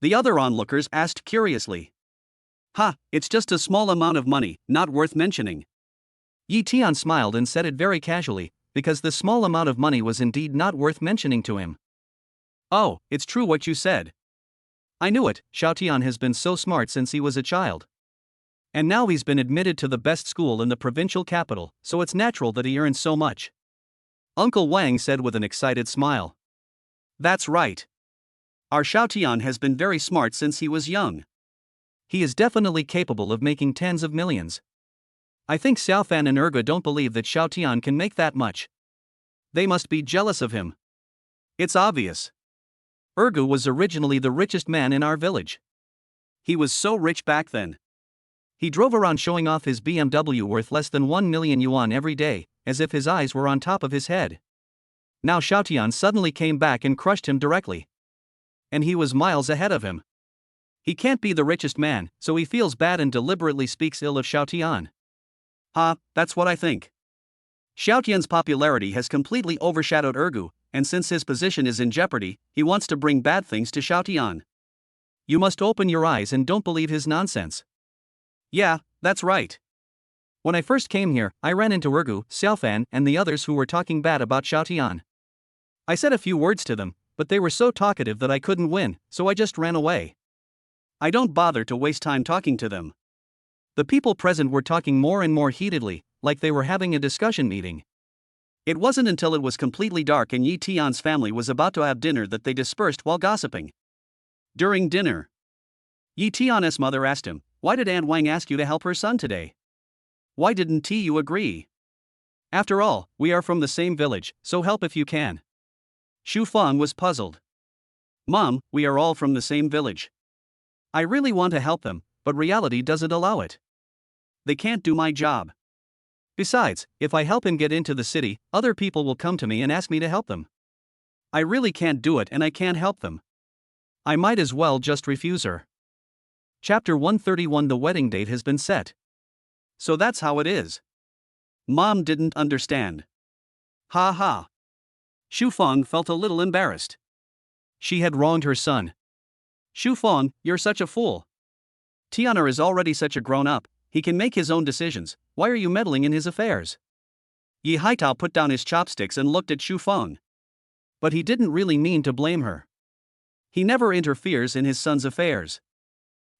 The other onlookers asked curiously. Ha, it's just a small amount of money, not worth mentioning. Yi Tian smiled and said it very casually, because the small amount of money was indeed not worth mentioning to him. Oh, it's true what you said. I knew it, Xiao Tian has been so smart since he was a child. And now he's been admitted to the best school in the provincial capital, so it's natural that he earns so much. Uncle Wang said with an excited smile. That's right. Our Xiao Tian has been very smart since he was young. He is definitely capable of making tens of millions. I think Xiaofan and Erga don't believe that Xiao Tian can make that much. They must be jealous of him. It's obvious. Ergu was originally the richest man in our village. He was so rich back then. He drove around showing off his BMW worth less than 1 million yuan every day, as if his eyes were on top of his head. Now Xiao Tian suddenly came back and crushed him directly. And he was miles ahead of him. He can't be the richest man, so he feels bad and deliberately speaks ill of Xiao Tian. Ha, that's what I think. Xiao Tian's popularity has completely overshadowed Ergu, and since his position is in jeopardy, he wants to bring bad things to Xiao Tian. You must open your eyes and don't believe his nonsense. Yeah, that's right. When I first came here, I ran into Ergu, Xiaofan, and the others who were talking bad about Xiao Tian. I said a few words to them, but they were so talkative that I couldn't win, so I just ran away. I don't bother to waste time talking to them. The people present were talking more and more heatedly, like they were having a discussion meeting. It wasn't until it was completely dark and Yi Tian's family was about to have dinner that they dispersed while gossiping. During dinner, Yi Tian's mother asked him, "Why did Aunt Wang ask you to help her son today? Why didn't you agree? After all, we are from the same village, so help if you can." Xu Feng was puzzled. "Mom, we are all from the same village. I really want to help them, but reality doesn't allow it. They can't do my job. Besides, if I help him get into the city, other people will come to me and ask me to help them. I really can't do it and I can't help them. I might as well just refuse her." Chapter 131. The wedding date has been set. So that's how it is. Mom didn't understand. Ha ha. Xu Feng felt a little embarrassed. She had wronged her son. "Xu Feng, you're such a fool. Tiana is already such a grown-up, he can make his own decisions, why are you meddling in his affairs?" Yi Haitao put down his chopsticks and looked at Xu Feng. But he didn't really mean to blame her. He never interferes in his son's affairs.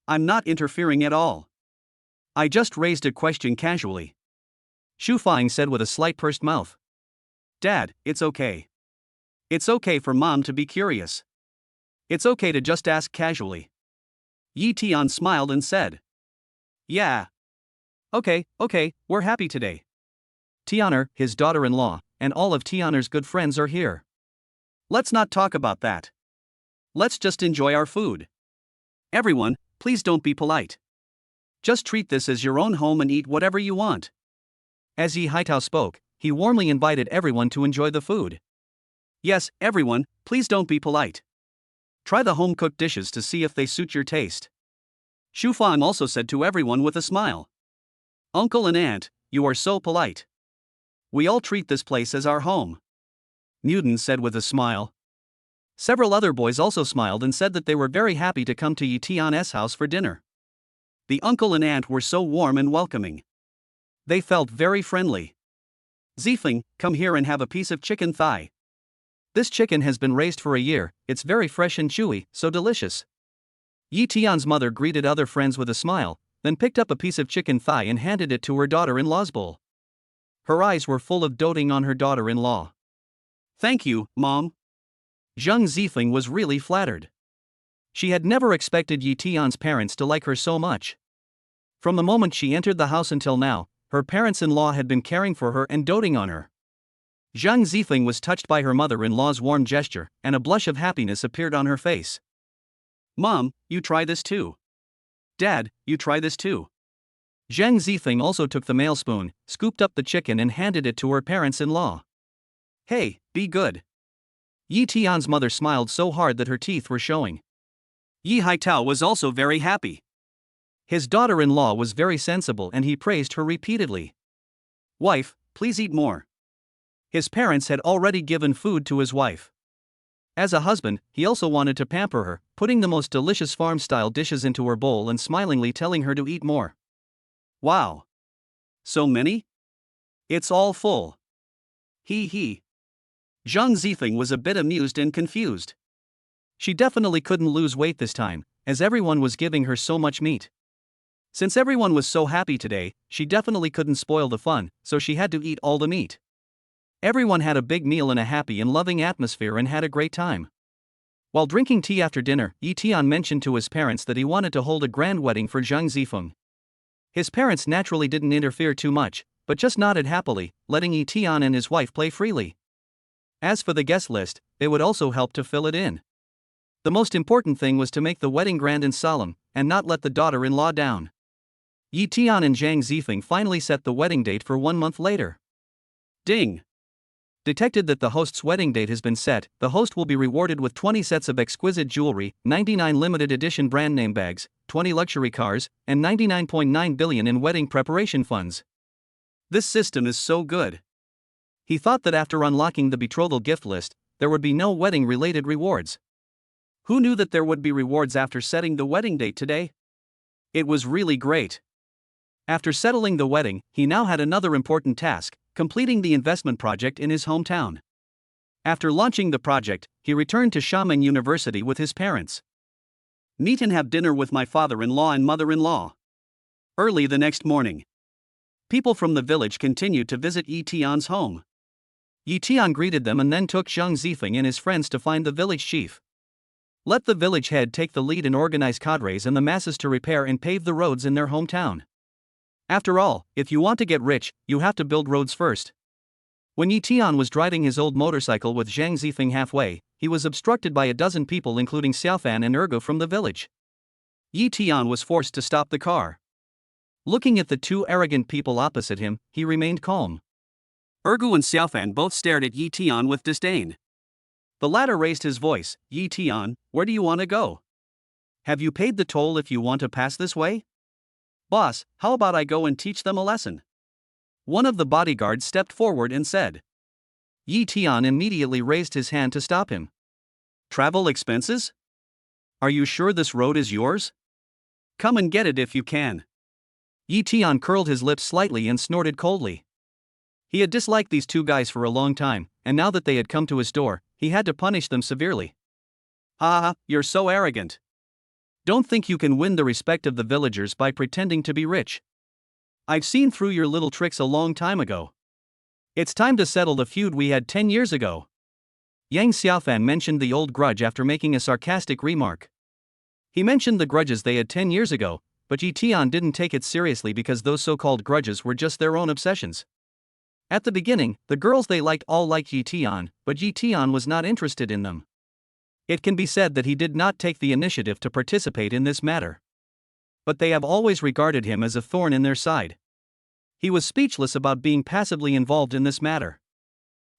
"I'm not interfering at all. I just raised a question casually," Xu Feng said with a slight pursed mouth. "Dad, it's okay. It's okay for Mom to be curious. It's okay to just ask casually." Yi Tian smiled and said, "Yeah. Okay, we're happy today. Tianer, his daughter-in-law, and all of Tianer's good friends are here. Let's not talk about that. Let's just enjoy our food. Everyone, please don't be polite. Just treat this as your own home and eat whatever you want." As Yi Haitao spoke, he warmly invited everyone to enjoy the food. "Yes, everyone, please don't be polite. Try the home-cooked dishes to see if they suit your taste." Xu Feng also said to everyone with a smile. "Uncle and Aunt, you are so polite. We all treat this place as our home," Mudan said with a smile. Several other boys also smiled and said that they were very happy to come to Yi Tian's house for dinner. The uncle and aunt were so warm and welcoming. They felt very friendly. "Zifeng, come here and have a piece of chicken thigh. This chicken has been raised for a year, it's very fresh and chewy, so delicious." Yi Tian's mother greeted other friends with a smile, then picked up a piece of chicken thigh and handed it to her daughter-in-law's bowl. Her eyes were full of doting on her daughter-in-law. "Thank you, Mom." Zhang Zifeng was really flattered. She had never expected Yi Tian's parents to like her so much. From the moment she entered the house until now, her parents-in-law had been caring for her and doting on her. Zhang Zifeng was touched by her mother-in-law's warm gesture, and a blush of happiness appeared on her face. "Mom, you try this too. Dad, you try this too." Zhang Zifeng also took the mail spoon, scooped up the chicken and handed it to her parents-in-law. "Hey, be good." Yi Tian's mother smiled so hard that her teeth were showing. Yi Haitao was also very happy. His daughter-in-law was very sensible and he praised her repeatedly. "Wife, please eat more." His parents had already given food to his wife. As a husband, he also wanted to pamper her, putting the most delicious farm-style dishes into her bowl and smilingly telling her to eat more. Wow. So many? It's all full. He. Zhang Zifeng was a bit amused and confused. She definitely couldn't lose weight this time, as everyone was giving her so much meat. Since everyone was so happy today, she definitely couldn't spoil the fun, so she had to eat all the meat. Everyone had a big meal in a happy and loving atmosphere and had a great time. While drinking tea after dinner, Yi Tian mentioned to his parents that he wanted to hold a grand wedding for Zhang Zifeng. His parents naturally didn't interfere too much, but just nodded happily, letting Yi Tian and his wife play freely. As for the guest list, they would also help to fill it in. The most important thing was to make the wedding grand and solemn, and not let the daughter-in-law down. Yi Tian and Zhang Zifeng finally set the wedding date for 1 month later. Ding! Detected that the host's wedding date has been set, the host will be rewarded with 20 sets of exquisite jewelry, 99 limited edition brand name bags, 20 luxury cars, and 99.9 billion in wedding preparation funds. This system is so good. He thought that after unlocking the betrothal gift list, there would be no wedding-related rewards. Who knew that there would be rewards after setting the wedding date today? It was really great. After settling the wedding, he now had another important task: completing the investment project in his hometown. After launching the project, he returned to Xiamen University with his parents. Meet and have dinner with my father-in-law and mother-in-law. Early the next morning, people from the village continued to visit Yi Tian's home. Yi Tian greeted them and then took Zhang Zifeng and his friends to find the village chief. Let the village head take the lead and organize cadres and the masses to repair and pave the roads in their hometown. After all, if you want to get rich, you have to build roads first. When Yi Tian was driving his old motorcycle with Zhang Zifeng halfway, he was obstructed by a dozen people including Xiaofan and Ergo from the village. Yi Tian was forced to stop the car. Looking at the two arrogant people opposite him, he remained calm. Ergo and Xiaofan both stared at Yi Tian with disdain. The latter raised his voice. Yi Tian, where do you want to go? Have you paid the toll if you want to pass this way? Boss, how about I go and teach them a lesson? One of the bodyguards stepped forward and said. Yi Tian immediately raised his hand to stop him. Travel expenses? Are you sure this road is yours? Come and get it if you can. Yi Tian curled his lips slightly and snorted coldly. He had disliked these two guys for a long time, and now that they had come to his door, he had to punish them severely. Ah, you're so arrogant. Don't think you can win the respect of the villagers by pretending to be rich. I've seen through your little tricks a long time ago. It's time to settle the feud we had 10 years ago. Yang Xiaofan mentioned the old grudge after making a sarcastic remark. He mentioned the grudges they had 10 years ago, but Yi Tian didn't take it seriously because those so-called grudges were just their own obsessions. At the beginning, the girls they liked all liked Yi Tian, but Yi Tian was not interested in them. It can be said that he did not take the initiative to participate in this matter. But they have always regarded him as a thorn in their side. He was speechless about being passively involved in this matter.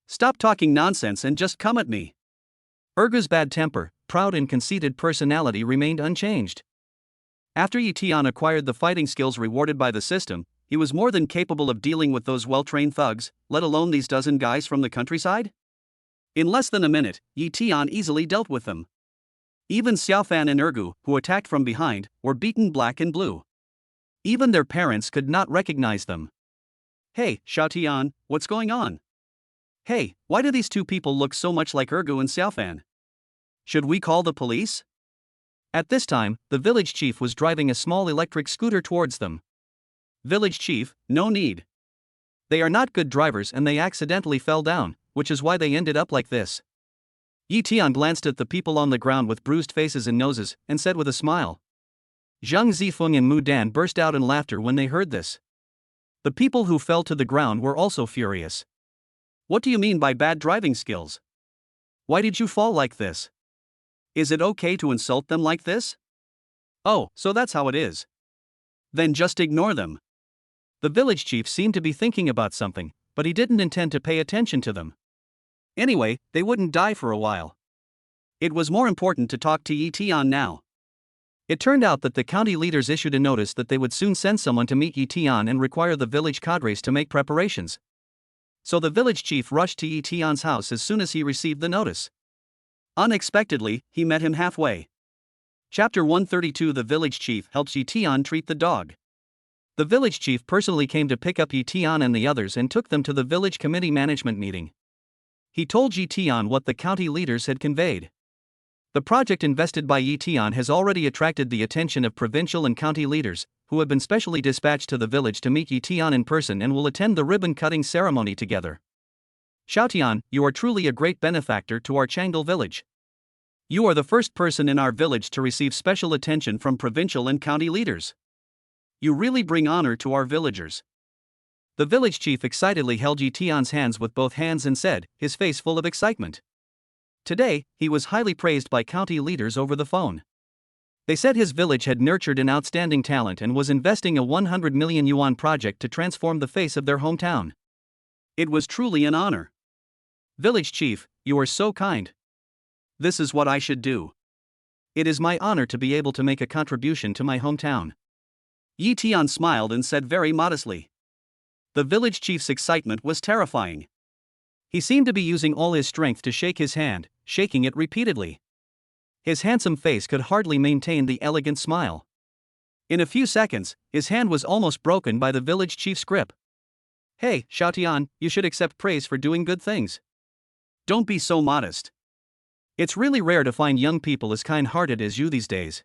Stop talking nonsense and just come at me. Ergo's bad temper, proud and conceited personality remained unchanged. After Yi Tian acquired the fighting skills rewarded by the system, he was more than capable of dealing with those well-trained thugs, let alone these dozen guys from the countryside. In less than a minute, Yi Tian easily dealt with them. Even Xiaofan and Ergu, who attacked from behind, were beaten black and blue. Even their parents could not recognize them. Hey, Xiaotian, what's going on? Hey, why do these two people look so much like Ergu and Xiaofan? Should we call the police? At this time, the village chief was driving a small electric scooter towards them. Village chief, no need. They are not good drivers and they accidentally fell down, which is why they ended up like this. Yi Tian glanced at the people on the ground with bruised faces and noses, and said with a smile. Zhang Zifeng and Mudan burst out in laughter when they heard this. The people who fell to the ground were also furious. What do you mean by bad driving skills? Why did you fall like this? Is it okay to insult them like this? Oh, so that's how it is. Then just ignore them. The village chief seemed to be thinking about something, but he didn't intend to pay attention to them. Anyway, they wouldn't die for a while. It was more important to talk to Yi Tian now. It turned out that the county leaders issued a notice that they would soon send someone to meet Yi Tian and require the village cadres to make preparations. So the village chief rushed to Yi Tian's house as soon as he received the notice. Unexpectedly, he met him halfway. Chapter 132. The village chief helps Yi Tian treat the dog. The village chief personally came to pick up Yi Tian and the others and took them to the village committee management meeting. He told Yi Tian what the county leaders had conveyed. The project invested by Yi Tian has already attracted the attention of provincial and county leaders, who have been specially dispatched to the village to meet Yi Tian in person and will attend the ribbon-cutting ceremony together. Xiaotian, you are truly a great benefactor to our Changdal village. You are the first person in our village to receive special attention from provincial and county leaders. You really bring honor to our villagers. The village chief excitedly held Yi Tian's hands with both hands and said, his face full of excitement. Today, he was highly praised by county leaders over the phone. They said his village had nurtured an outstanding talent and was investing a 100 million yuan project to transform the face of their hometown. It was truly an honor. Village chief, you are so kind. This is what I should do. It is my honor to be able to make a contribution to my hometown. Yi Tian smiled and said very modestly. The village chief's excitement was terrifying. He seemed to be using all his strength to shake his hand, shaking it repeatedly. His handsome face could hardly maintain the elegant smile. In a few seconds, his hand was almost broken by the village chief's grip. Hey, Xiaotian, you should accept praise for doing good things. Don't be so modest. It's really rare to find young people as kind-hearted as you these days.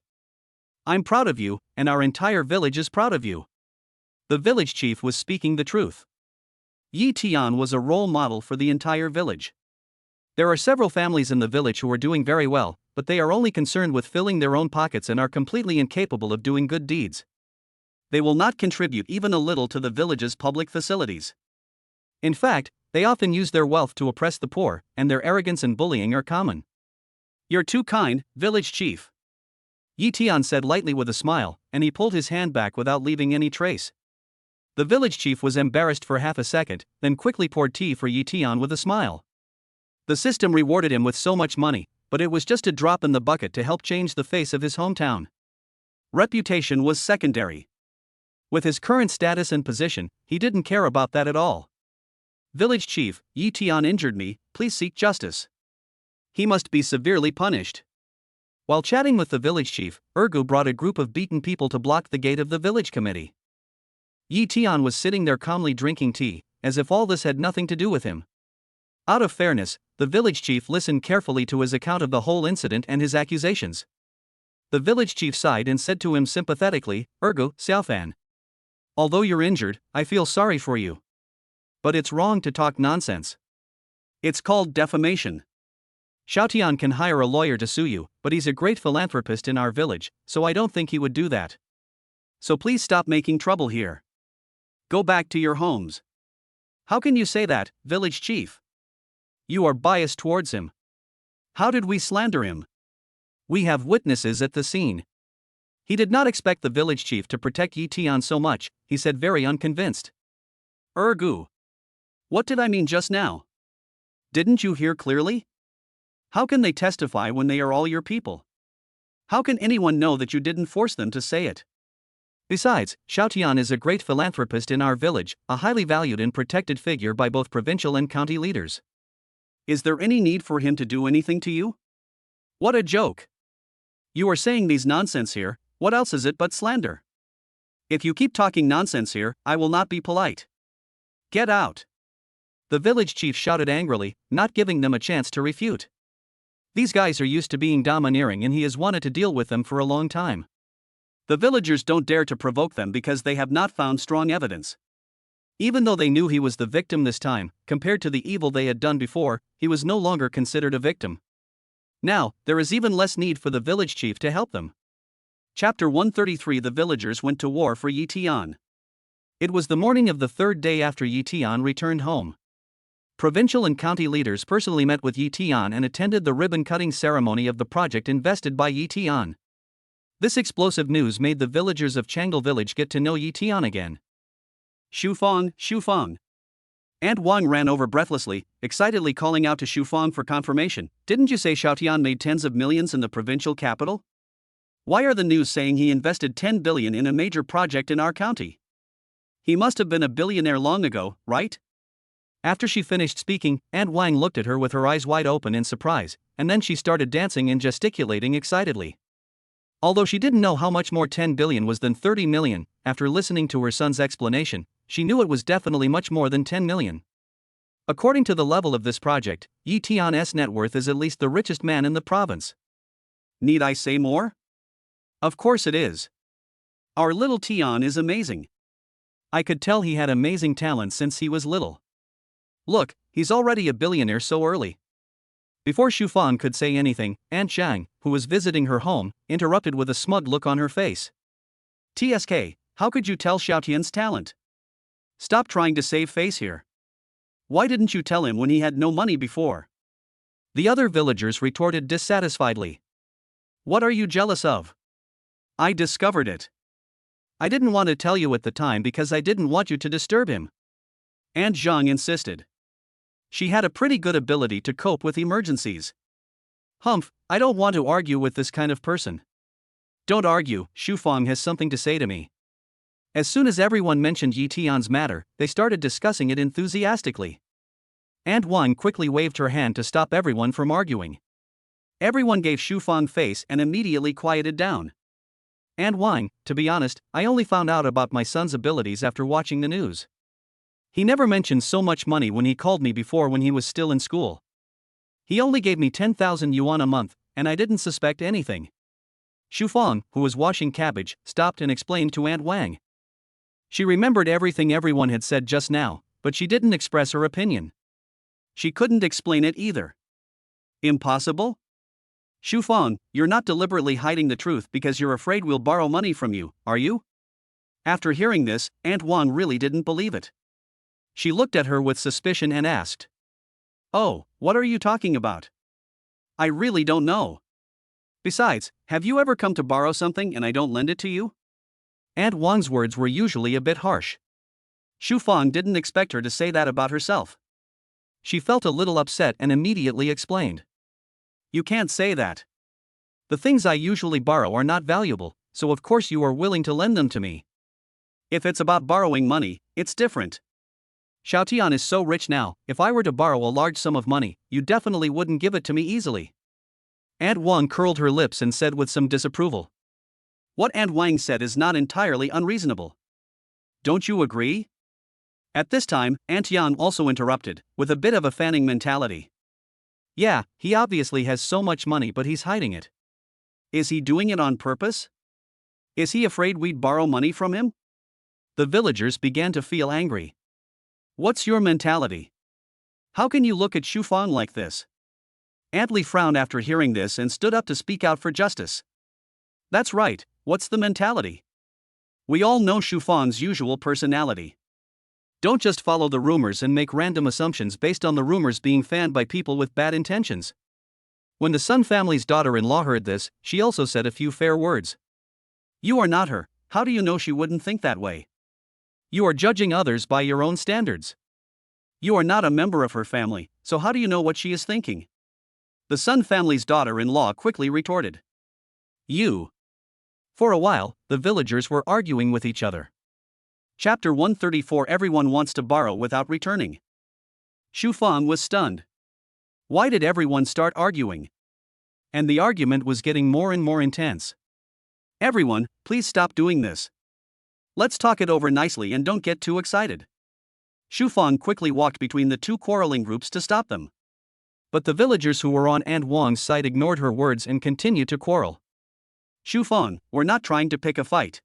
I'm proud of you, and our entire village is proud of you. The village chief was speaking the truth. Yi Tian was a role model for the entire village. There are several families in the village who are doing very well, but they are only concerned with filling their own pockets and are completely incapable of doing good deeds. They will not contribute even a little to the village's public facilities. In fact, they often use their wealth to oppress the poor, and their arrogance and bullying are common. You're too kind, village chief. Yi Tian said lightly with a smile, and he pulled his hand back without leaving any trace. The village chief was embarrassed for half a second, then quickly poured tea for Yi Tian with a smile. The system rewarded him with so much money, but it was just a drop in the bucket to help change the face of his hometown. Reputation was secondary. With his current status and position, he didn't care about that at all. Village chief, Yi Tian injured me, please seek justice. He must be severely punished. While chatting with the village chief, Ergu brought a group of beaten people to block the gate of the village committee. Yi Tian was sitting there calmly drinking tea, as if all this had nothing to do with him. Out of fairness, the village chief listened carefully to his account of the whole incident and his accusations. The village chief sighed and said to him sympathetically, Ergu, Xiaofan. Although you're injured, I feel sorry for you. But it's wrong to talk nonsense. It's called defamation. Xiaotian can hire a lawyer to sue you, but he's a great philanthropist in our village, so I don't think he would do that. So please stop making trouble here. Go back to your homes. How can you say that, village chief? You are biased towards him. How did we slander him? We have witnesses at the scene. He did not expect the village chief to protect Yi Tian so much, he said very unconvinced. Ergu. What did I mean just now? Didn't you hear clearly? How can they testify when they are all your people? How can anyone know that you didn't force them to say it? Besides, Xiaotian is a great philanthropist in our village, a highly valued and protected figure by both provincial and county leaders. Is there any need for him to do anything to you? What a joke. You are saying these nonsense here, what else is it but slander? If you keep talking nonsense here, I will not be polite. Get out. The village chief shouted angrily, not giving them a chance to refute. These guys are used to being domineering and he has wanted to deal with them for a long time. The villagers don't dare to provoke them because they have not found strong evidence. Even though they knew he was the victim this time, compared to the evil they had done before, he was no longer considered a victim. Now, there is even less need for the village chief to help them. Chapter 133. The villagers went to war for Yi Tian. It was the morning of the third day after Yi Tian returned home. Provincial and county leaders personally met with Yi Tian and attended the ribbon-cutting ceremony of the project invested by Yi Tian. This explosive news made the villagers of Changdal village get to know Yi Tian again. Shufang, Shufang. Aunt Wang ran over breathlessly, excitedly calling out to Shufang for confirmation. Didn't you say Xiaotian made tens of millions in the provincial capital? Why are the news saying he invested 10 billion in a major project in our county? He must have been a billionaire long ago, right? After she finished speaking, Aunt Wang looked at her with her eyes wide open in surprise, and then she started dancing and gesticulating excitedly. Although she didn't know how much more 10 billion was than 30 million, after listening to her son's explanation, she knew it was definitely much more than 10 million. According to the level of this project, Yi Tian's net worth is at least the richest man in the province. Need I say more? Of course it is. Our little Tian is amazing. I could tell he had amazing talent since he was little. Look, he's already a billionaire so early. Before Shufang could say anything, Aunt Jang, who was visiting her home, interrupted with a smug look on her face. TSK, how could you tell Xiaotian's talent? Stop trying to save face here. Why didn't you tell him when he had no money before? The other villagers retorted dissatisfiedly. What are you jealous of? I discovered it. I didn't want to tell you at the time because I didn't want you to disturb him. Aunt Zhang insisted. She had a pretty good ability to cope with emergencies. Humph, I don't want to argue with this kind of person. Don't argue, Shufang has something to say to me. As soon as everyone mentioned Yi Tian's matter, they started discussing it enthusiastically. Aunt Wang quickly waved her hand to stop everyone from arguing. Everyone gave Shufang face and immediately quieted down. Aunt Wang, to be honest, I only found out about my son's abilities after watching the news. He never mentioned so much money when he called me before when he was still in school. He only gave me 10,000 yuan a month, and I didn't suspect anything. Shufang, who was washing cabbage, stopped and explained to Aunt Wang. She remembered everything everyone had said just now, but she didn't express her opinion. She couldn't explain it either. Impossible? Shufang, you're not deliberately hiding the truth because you're afraid we'll borrow money from you, are you? After hearing this, Aunt Wang really didn't believe it. She looked at her with suspicion and asked. Oh, what are you talking about? I really don't know. Besides, have you ever come to borrow something and I don't lend it to you? Aunt Wang's words were usually a bit harsh. Shufang didn't expect her to say that about herself. She felt a little upset and immediately explained. You can't say that. The things I usually borrow are not valuable, so of course you are willing to lend them to me. If it's about borrowing money, it's different. Xiaotian is so rich now, if I were to borrow a large sum of money, you definitely wouldn't give it to me easily. Aunt Wang curled her lips and said with some disapproval. What Aunt Wang said is not entirely unreasonable. Don't you agree? At this time, Aunt Yan also interrupted, with a bit of a fanning mentality. Yeah, he obviously has so much money but he's hiding it. Is he doing it on purpose? Is he afraid we'd borrow money from him? The villagers began to feel angry. What's your mentality? How can you look at Shufang like this? Aunt Li frowned after hearing this and stood up to speak out for justice. That's right, what's the mentality? We all know Shufang's usual personality. Don't just follow the rumors and make random assumptions based on the rumors being fanned by people with bad intentions. When the Sun family's daughter-in-law heard this, she also said a few fair words. You are not her, how do you know she wouldn't think that way? You are judging others by your own standards. You are not a member of her family, so how do you know what she is thinking? The Sun family's daughter-in-law quickly retorted. You. For a while, the villagers were arguing with each other. Chapter 134 Everyone wants to borrow without returning. Shufang was stunned. Why did everyone start arguing? And the argument was getting more and more intense. Everyone, please stop doing this. Let's talk it over nicely and don't get too excited. Shufang quickly walked between the two quarreling groups to stop them. But the villagers who were on Aunt Wang's side ignored her words and continued to quarrel. Shufang, we're not trying to pick a fight.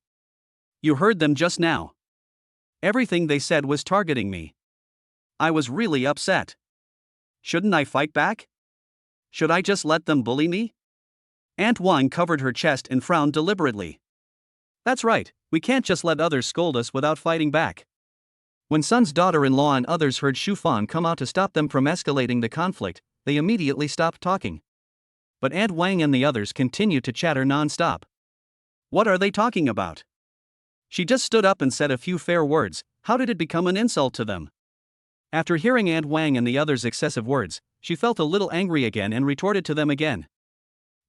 You heard them just now. Everything they said was targeting me. I was really upset. Shouldn't I fight back? Should I just let them bully me? Aunt Wang covered her chest and frowned deliberately. That's right, we can't just let others scold us without fighting back. When Sun's daughter-in-law and others heard Shufang come out to stop them from escalating the conflict, they immediately stopped talking. But Aunt Wang and the others continued to chatter non-stop. What are they talking about? She just stood up and said a few fair words, how did it become an insult to them? After hearing Aunt Wang and the others' excessive words, she felt a little angry again and retorted to them again.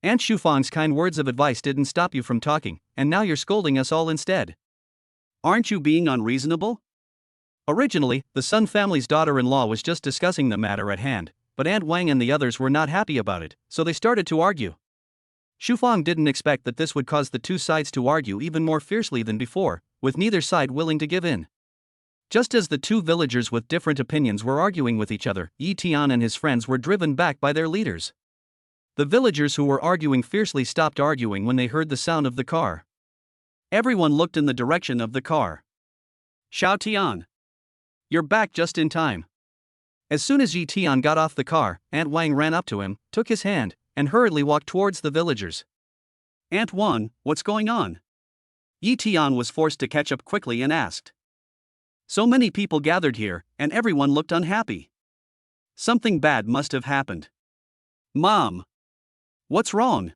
Aunt Shufang's kind words of advice didn't stop you from talking, and now you're scolding us all instead. Aren't you being unreasonable? Originally, the Sun family's daughter-in-law was just discussing the matter at hand, but Aunt Wang and the others were not happy about it, so they started to argue. Shufang didn't expect that this would cause the two sides to argue even more fiercely than before, with neither side willing to give in. Just as the two villagers with different opinions were arguing with each other, Yi Tian and his friends were driven back by their leaders. The villagers who were arguing fiercely stopped arguing when they heard the sound of the car. Everyone looked in the direction of the car. Xiao Tian, you're back just in time. As soon as Yi Tian got off the car, Aunt Wang ran up to him, took his hand, and hurriedly walked towards the villagers. Aunt Wang, what's going on? Yi Tian was forced to catch up quickly and asked. So many people gathered here, and everyone looked unhappy. Something bad must have happened. Mom, what's wrong?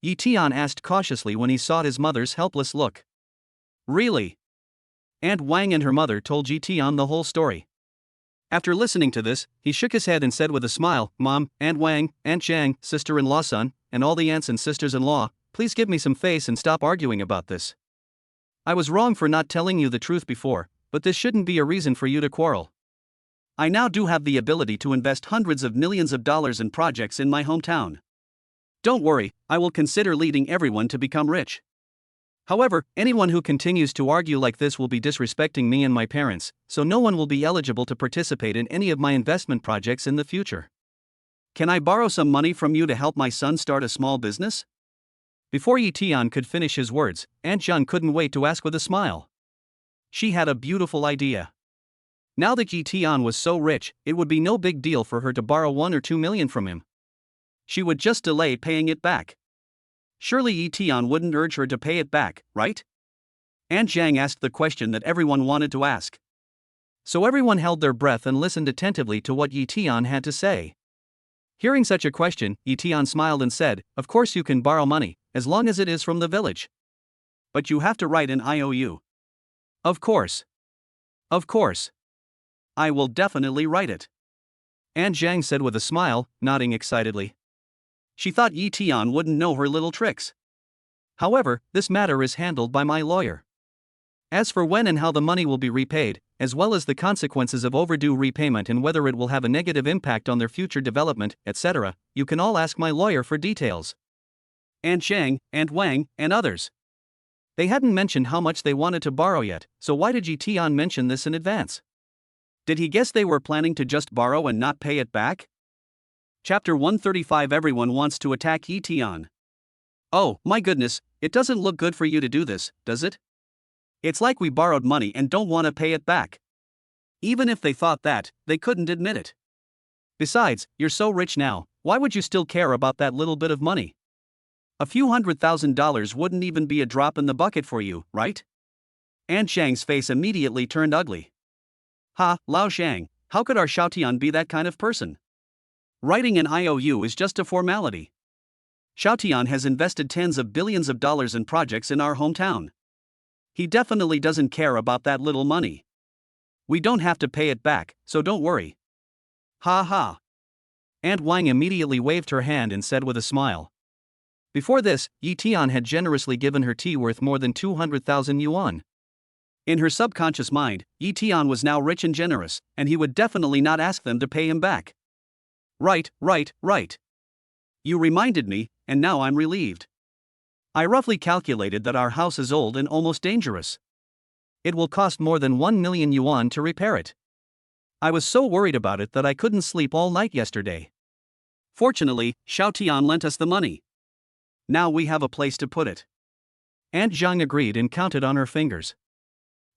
Yi Tian asked cautiously when he saw his mother's helpless look. Really? Aunt Wang and her mother told Yi Tian the whole story. After listening to this, he shook his head and said with a smile, Mom, Aunt Wang, Aunt Jang, sister-in-law son, and all the aunts and sisters-in-law, please give me some face and stop arguing about this. I was wrong for not telling you the truth before, but this shouldn't be a reason for you to quarrel. I now do have the ability to invest hundreds of millions of dollars in projects in my hometown. Don't worry, I will consider leading everyone to become rich. However, anyone who continues to argue like this will be disrespecting me and my parents, so no one will be eligible to participate in any of my investment projects in the future. Can I borrow some money from you to help my son start a small business? Before Yi Tian could finish his words, Aunt Zhang couldn't wait to ask with a smile. She had a beautiful idea. Now that Yi Tian was so rich, it would be no big deal for her to borrow 1 or 2 million from him. She would just delay paying it back. Surely Yi Tian wouldn't urge her to pay it back, right? Aunt Zhang asked the question that everyone wanted to ask. So everyone held their breath and listened attentively to what Yi Tian had to say. Hearing such a question, Yi Tian smiled and said, Of course you can borrow money, as long as it is from the village. But you have to write an IOU. Of course. Of course. I will definitely write it. Aunt Zhang said with a smile, nodding excitedly. She thought Yi Tian wouldn't know her little tricks. However, this matter is handled by my lawyer. As for when and how the money will be repaid, as well as the consequences of overdue repayment and whether it will have a negative impact on their future development, etc., you can all ask my lawyer for details. Aunt Zhang, Aunt Wang, and others. They hadn't mentioned how much they wanted to borrow yet, so why did Yi Tian mention this in advance? Did he guess they were planning to just borrow and not pay it back? Chapter 135 Everyone wants to attack Yi Tian. Oh, my goodness, it doesn't look good for you to do this, does it? It's like we borrowed money and don't want to pay it back. Even if they thought that, they couldn't admit it. Besides, you're so rich now, why would you still care about that little bit of money? A few $100,000 wouldn't even be a drop in the bucket for you, right? Aunt Zhang's face immediately turned ugly. Ha, Lao Zhang, how could our Xiaotian be that kind of person? Writing an IOU is just a formality. Xiaotian has invested tens of billions of dollars in projects in our hometown. He definitely doesn't care about that little money. We don't have to pay it back, so don't worry. Ha ha. Aunt Wang immediately waved her hand and said with a smile. Before this, Yi Tian had generously given her tea worth more than 200,000 yuan. In her subconscious mind, Yi Tian was now rich and generous, and he would definitely not ask them to pay him back. Right. You reminded me, and now I'm relieved. I roughly calculated that our house is old and almost dangerous. It will cost more than 1 million yuan to repair it. I was so worried about it that I couldn't sleep all night yesterday. Fortunately, Xiaotian lent us the money. Now we have a place to put it. Aunt Zhang agreed and counted on her fingers.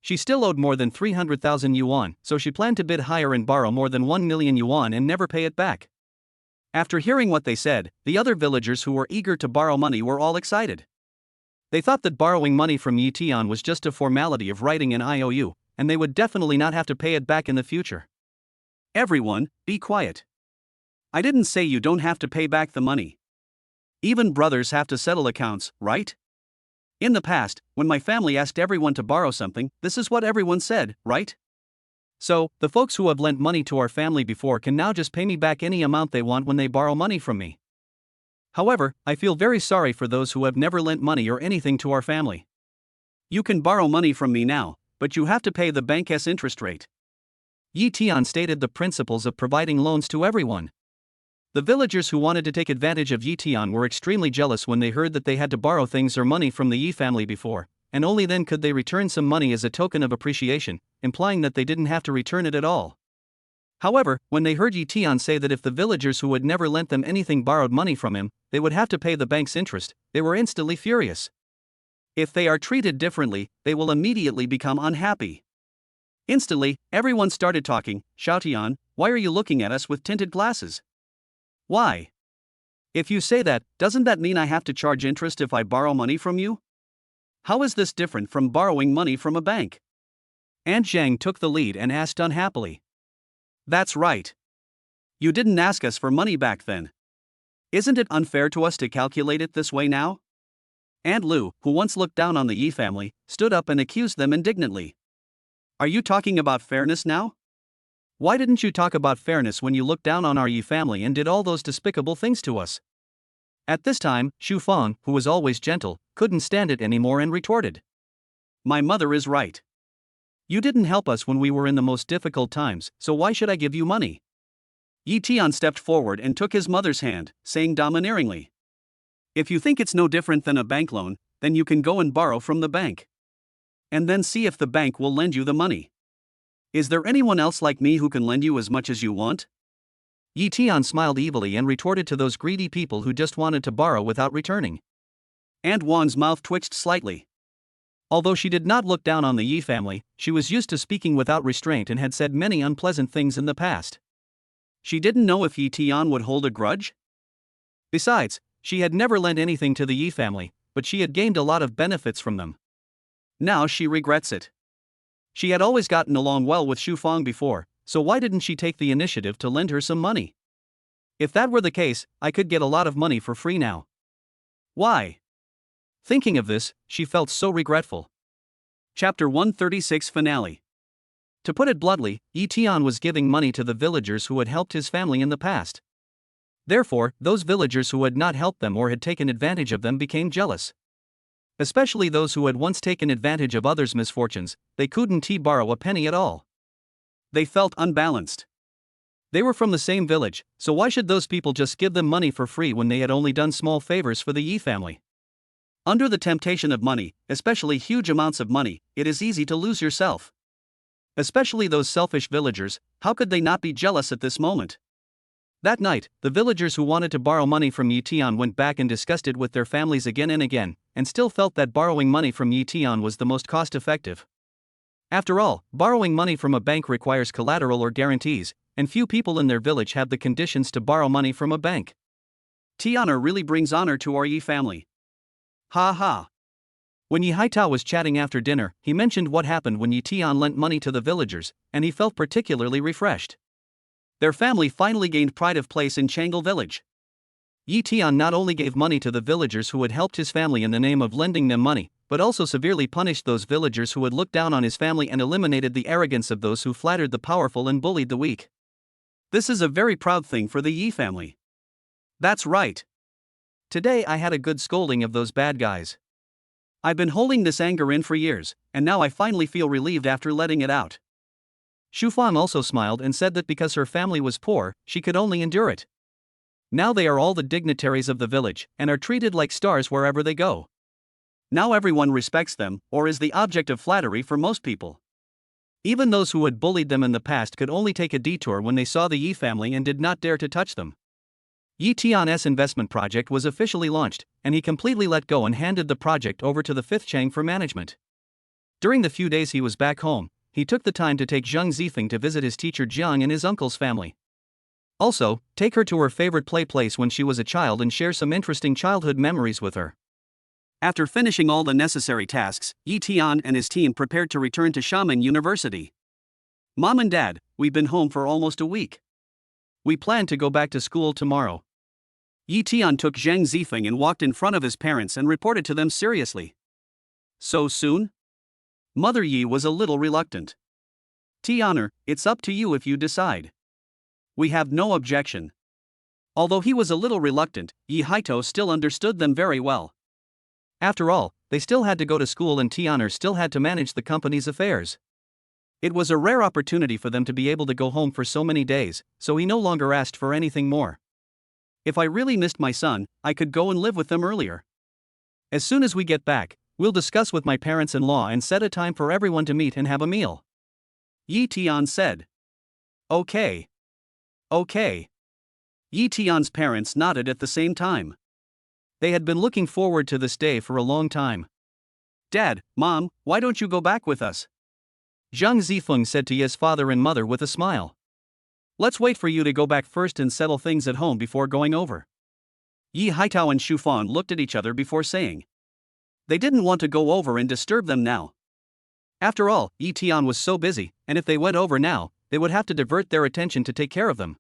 She still owed more than 300,000 yuan, so she planned to bid higher and borrow more than 1 million yuan and never pay it back. After hearing what they said, the other villagers who were eager to borrow money were all excited. They thought that borrowing money from Yi Tian was just a formality of writing an IOU, and they would definitely not have to pay it back in the future. Everyone, be quiet. I didn't say you don't have to pay back the money. Even brothers have to settle accounts, right? In the past, when my family asked everyone to borrow something, this is what everyone said, right? So, the folks who have lent money to our family before can now just pay me back any amount they want when they borrow money from me. However, I feel very sorry for those who have never lent money or anything to our family. You can borrow money from me now, but you have to pay the bank's interest rate. Yi Tian stated the principles of providing loans to everyone. The villagers who wanted to take advantage of Yi Tian were extremely jealous when they heard that they had to borrow things or money from the Yi family before, and only then could they return some money as a token of appreciation, implying that they didn't have to return it at all. However, when they heard Yi Tian say that if the villagers who had never lent them anything borrowed money from him, they would have to pay the bank's interest, they were instantly furious. If they are treated differently, they will immediately become unhappy. Instantly, everyone started talking. Xiaotian, why are you looking at us with tinted glasses? Why? If you say that, doesn't that mean I have to charge interest if I borrow money from you? How is this different from borrowing money from a bank? And Jang took the lead and asked unhappily. That's right. You didn't ask us for money back then. Isn't it unfair to us to calculate it this way now? And Lu, who once looked down on the Yi family, stood up and accused them indignantly. Are you talking about fairness now? Why didn't you talk about fairness when you looked down on our Yi family and did all those despicable things to us? At this time, Xu Fang, who was always gentle, couldn't stand it anymore and retorted. My mother is right. You didn't help us when we were in the most difficult times, so why should I give you money? Yi Tian stepped forward and took his mother's hand, saying domineeringly. If you think it's no different than a bank loan, then you can go and borrow from the bank. And then see if the bank will lend you the money. Is there anyone else like me who can lend you as much as you want? Yi Tian smiled evilly and retorted to those greedy people who just wanted to borrow without returning. And Wan's mouth twitched slightly. Although she did not look down on the Yi family, she was used to speaking without restraint and had said many unpleasant things in the past. She didn't know if Yi Tian would hold a grudge. Besides, she had never lent anything to the Yi family, but she had gained a lot of benefits from them. Now she regrets it. She had always gotten along well with Xu Fang before, so why didn't she take the initiative to lend her some money? If that were the case, I could get a lot of money for free now. Why? Thinking of this, she felt so regretful. Chapter 136 Finale. To put it bluntly, Yi Tian was giving money to the villagers who had helped his family in the past. Therefore, those villagers who had not helped them or had taken advantage of them became jealous. Especially those who had once taken advantage of others' misfortunes, they couldn't borrow a penny at all. They felt unbalanced. They were from the same village, so why should those people just give them money for free when they had only done small favors for the Yi family? Under the temptation of money, especially huge amounts of money, it is easy to lose yourself. Especially those selfish villagers, how could they not be jealous at this moment? That night, the villagers who wanted to borrow money from Yi Tian went back and discussed it with their families again and again, and still felt that borrowing money from Yi Tian was the most cost-effective. After all, borrowing money from a bank requires collateral or guarantees, and few people in their village have the conditions to borrow money from a bank. Tiana really brings honor to our Yi family. Ha ha. When Yi Haitao was chatting after dinner, he mentioned what happened when Yi Tian lent money to the villagers, and he felt particularly refreshed. Their family finally gained pride of place in Changle village. Yi Tian not only gave money to the villagers who had helped his family in the name of lending them money, but also severely punished those villagers who had looked down on his family and eliminated the arrogance of those who flattered the powerful and bullied the weak. This is a very proud thing for the Yi family. That's right. Today I had a good scolding of those bad guys. I've been holding this anger in for years, and now I finally feel relieved after letting it out. Xu Fang also smiled and said that because her family was poor, she could only endure it. Now they are all the dignitaries of the village, and are treated like stars wherever they go. Now everyone respects them, or is the object of flattery for most people. Even those who had bullied them in the past could only take a detour when they saw the Yi family and did not dare to touch them. Yi Tian's investment project was officially launched, and he completely let go and handed the project over to the fifth Chang for management. During the few days he was back home, he took the time to take Zhang Zifeng to visit his teacher Jiang and his uncle's family. Also, take her to her favorite play place when she was a child and share some interesting childhood memories with her. After finishing all the necessary tasks, Yi Tian and his team prepared to return to Xiamen University. Mom and Dad, we've been home for almost a week. We plan to go back to school tomorrow. Yi Tian took Zhang Zifeng and walked in front of his parents and reported to them seriously. So soon? Mother Yi was a little reluctant. Tianer, it's up to you if you decide. We have no objection. Although he was a little reluctant, Yi Haito still understood them very well. After all, they still had to go to school and Tianer still had to manage the company's affairs. It was a rare opportunity for them to be able to go home for so many days, so he no longer asked for anything more. If I really missed my son, I could go and live with them earlier. As soon as we get back, we'll discuss with my parents-in-law and set a time for everyone to meet and have a meal. Yi Tian said. Okay. Okay. Yi Tian's parents nodded at the same time. They had been looking forward to this day for a long time. Dad, Mom, why don't you go back with us? Zhang Zifeng said to Yi's father and mother with a smile. Let's wait for you to go back first and settle things at home before going over. Yi Haitao and Xu Fan looked at each other before saying. They didn't want to go over and disturb them now. After all, Yi Tian was so busy, and if they went over now, they would have to divert their attention to take care of them.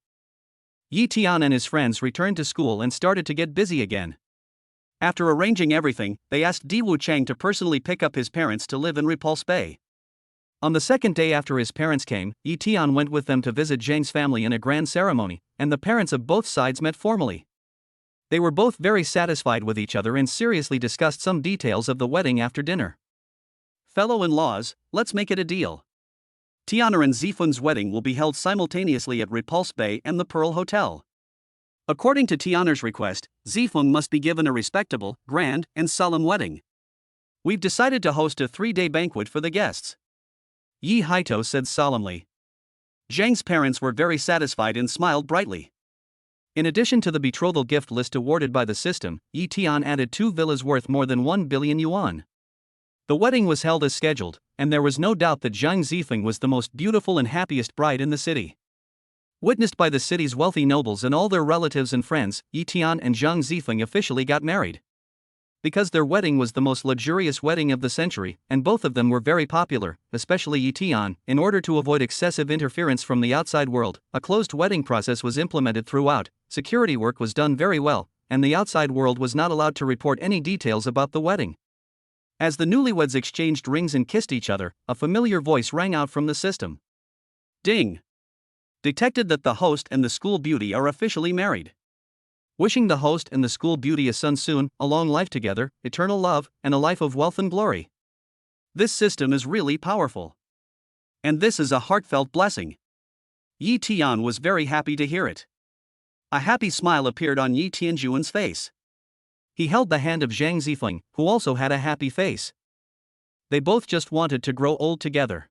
Yi Tian and his friends returned to school and started to get busy again. After arranging everything, they asked Diwu Chang to personally pick up his parents to live in Repulse Bay. On the second day after his parents came, Yi Tian went with them to visit Zhang's family in a grand ceremony, and the parents of both sides met formally. They were both very satisfied with each other and seriously discussed some details of the wedding after dinner. Fellow-in-laws, let's make it a deal. Tianer and Zifen's wedding will be held simultaneously at Repulse Bay and the Pearl Hotel. According to Tianer's request, Zifeng must be given a respectable, grand, and solemn wedding. We've decided to host a 3-day banquet for the guests. Yi Haitao said solemnly. Zhang's parents were very satisfied and smiled brightly. In addition to the betrothal gift list awarded by the system, Yi Tian added 2 villas worth more than 1 billion yuan. The wedding was held as scheduled, and there was no doubt that Zhang Zifeng was the most beautiful and happiest bride in the city. Witnessed by the city's wealthy nobles and all their relatives and friends, Yi Tian and Zhang Zifeng officially got married. Because their wedding was the most luxurious wedding of the century, and both of them were very popular, especially Yi Tian, in order to avoid excessive interference from the outside world, a closed wedding process was implemented throughout, security work was done very well, and the outside world was not allowed to report any details about the wedding. As the newlyweds exchanged rings and kissed each other, a familiar voice rang out from the system. Ding! Detected that the host and the school beauty are officially married. Wishing the host and the school beauty a son soon, a long life together, eternal love, and a life of wealth and glory. This system is really powerful. And this is a heartfelt blessing. Yi Tian was very happy to hear it. A happy smile appeared on Yi Tianjuan's face. He held the hand of Zhang Zifeng, who also had a happy face. They both just wanted to grow old together.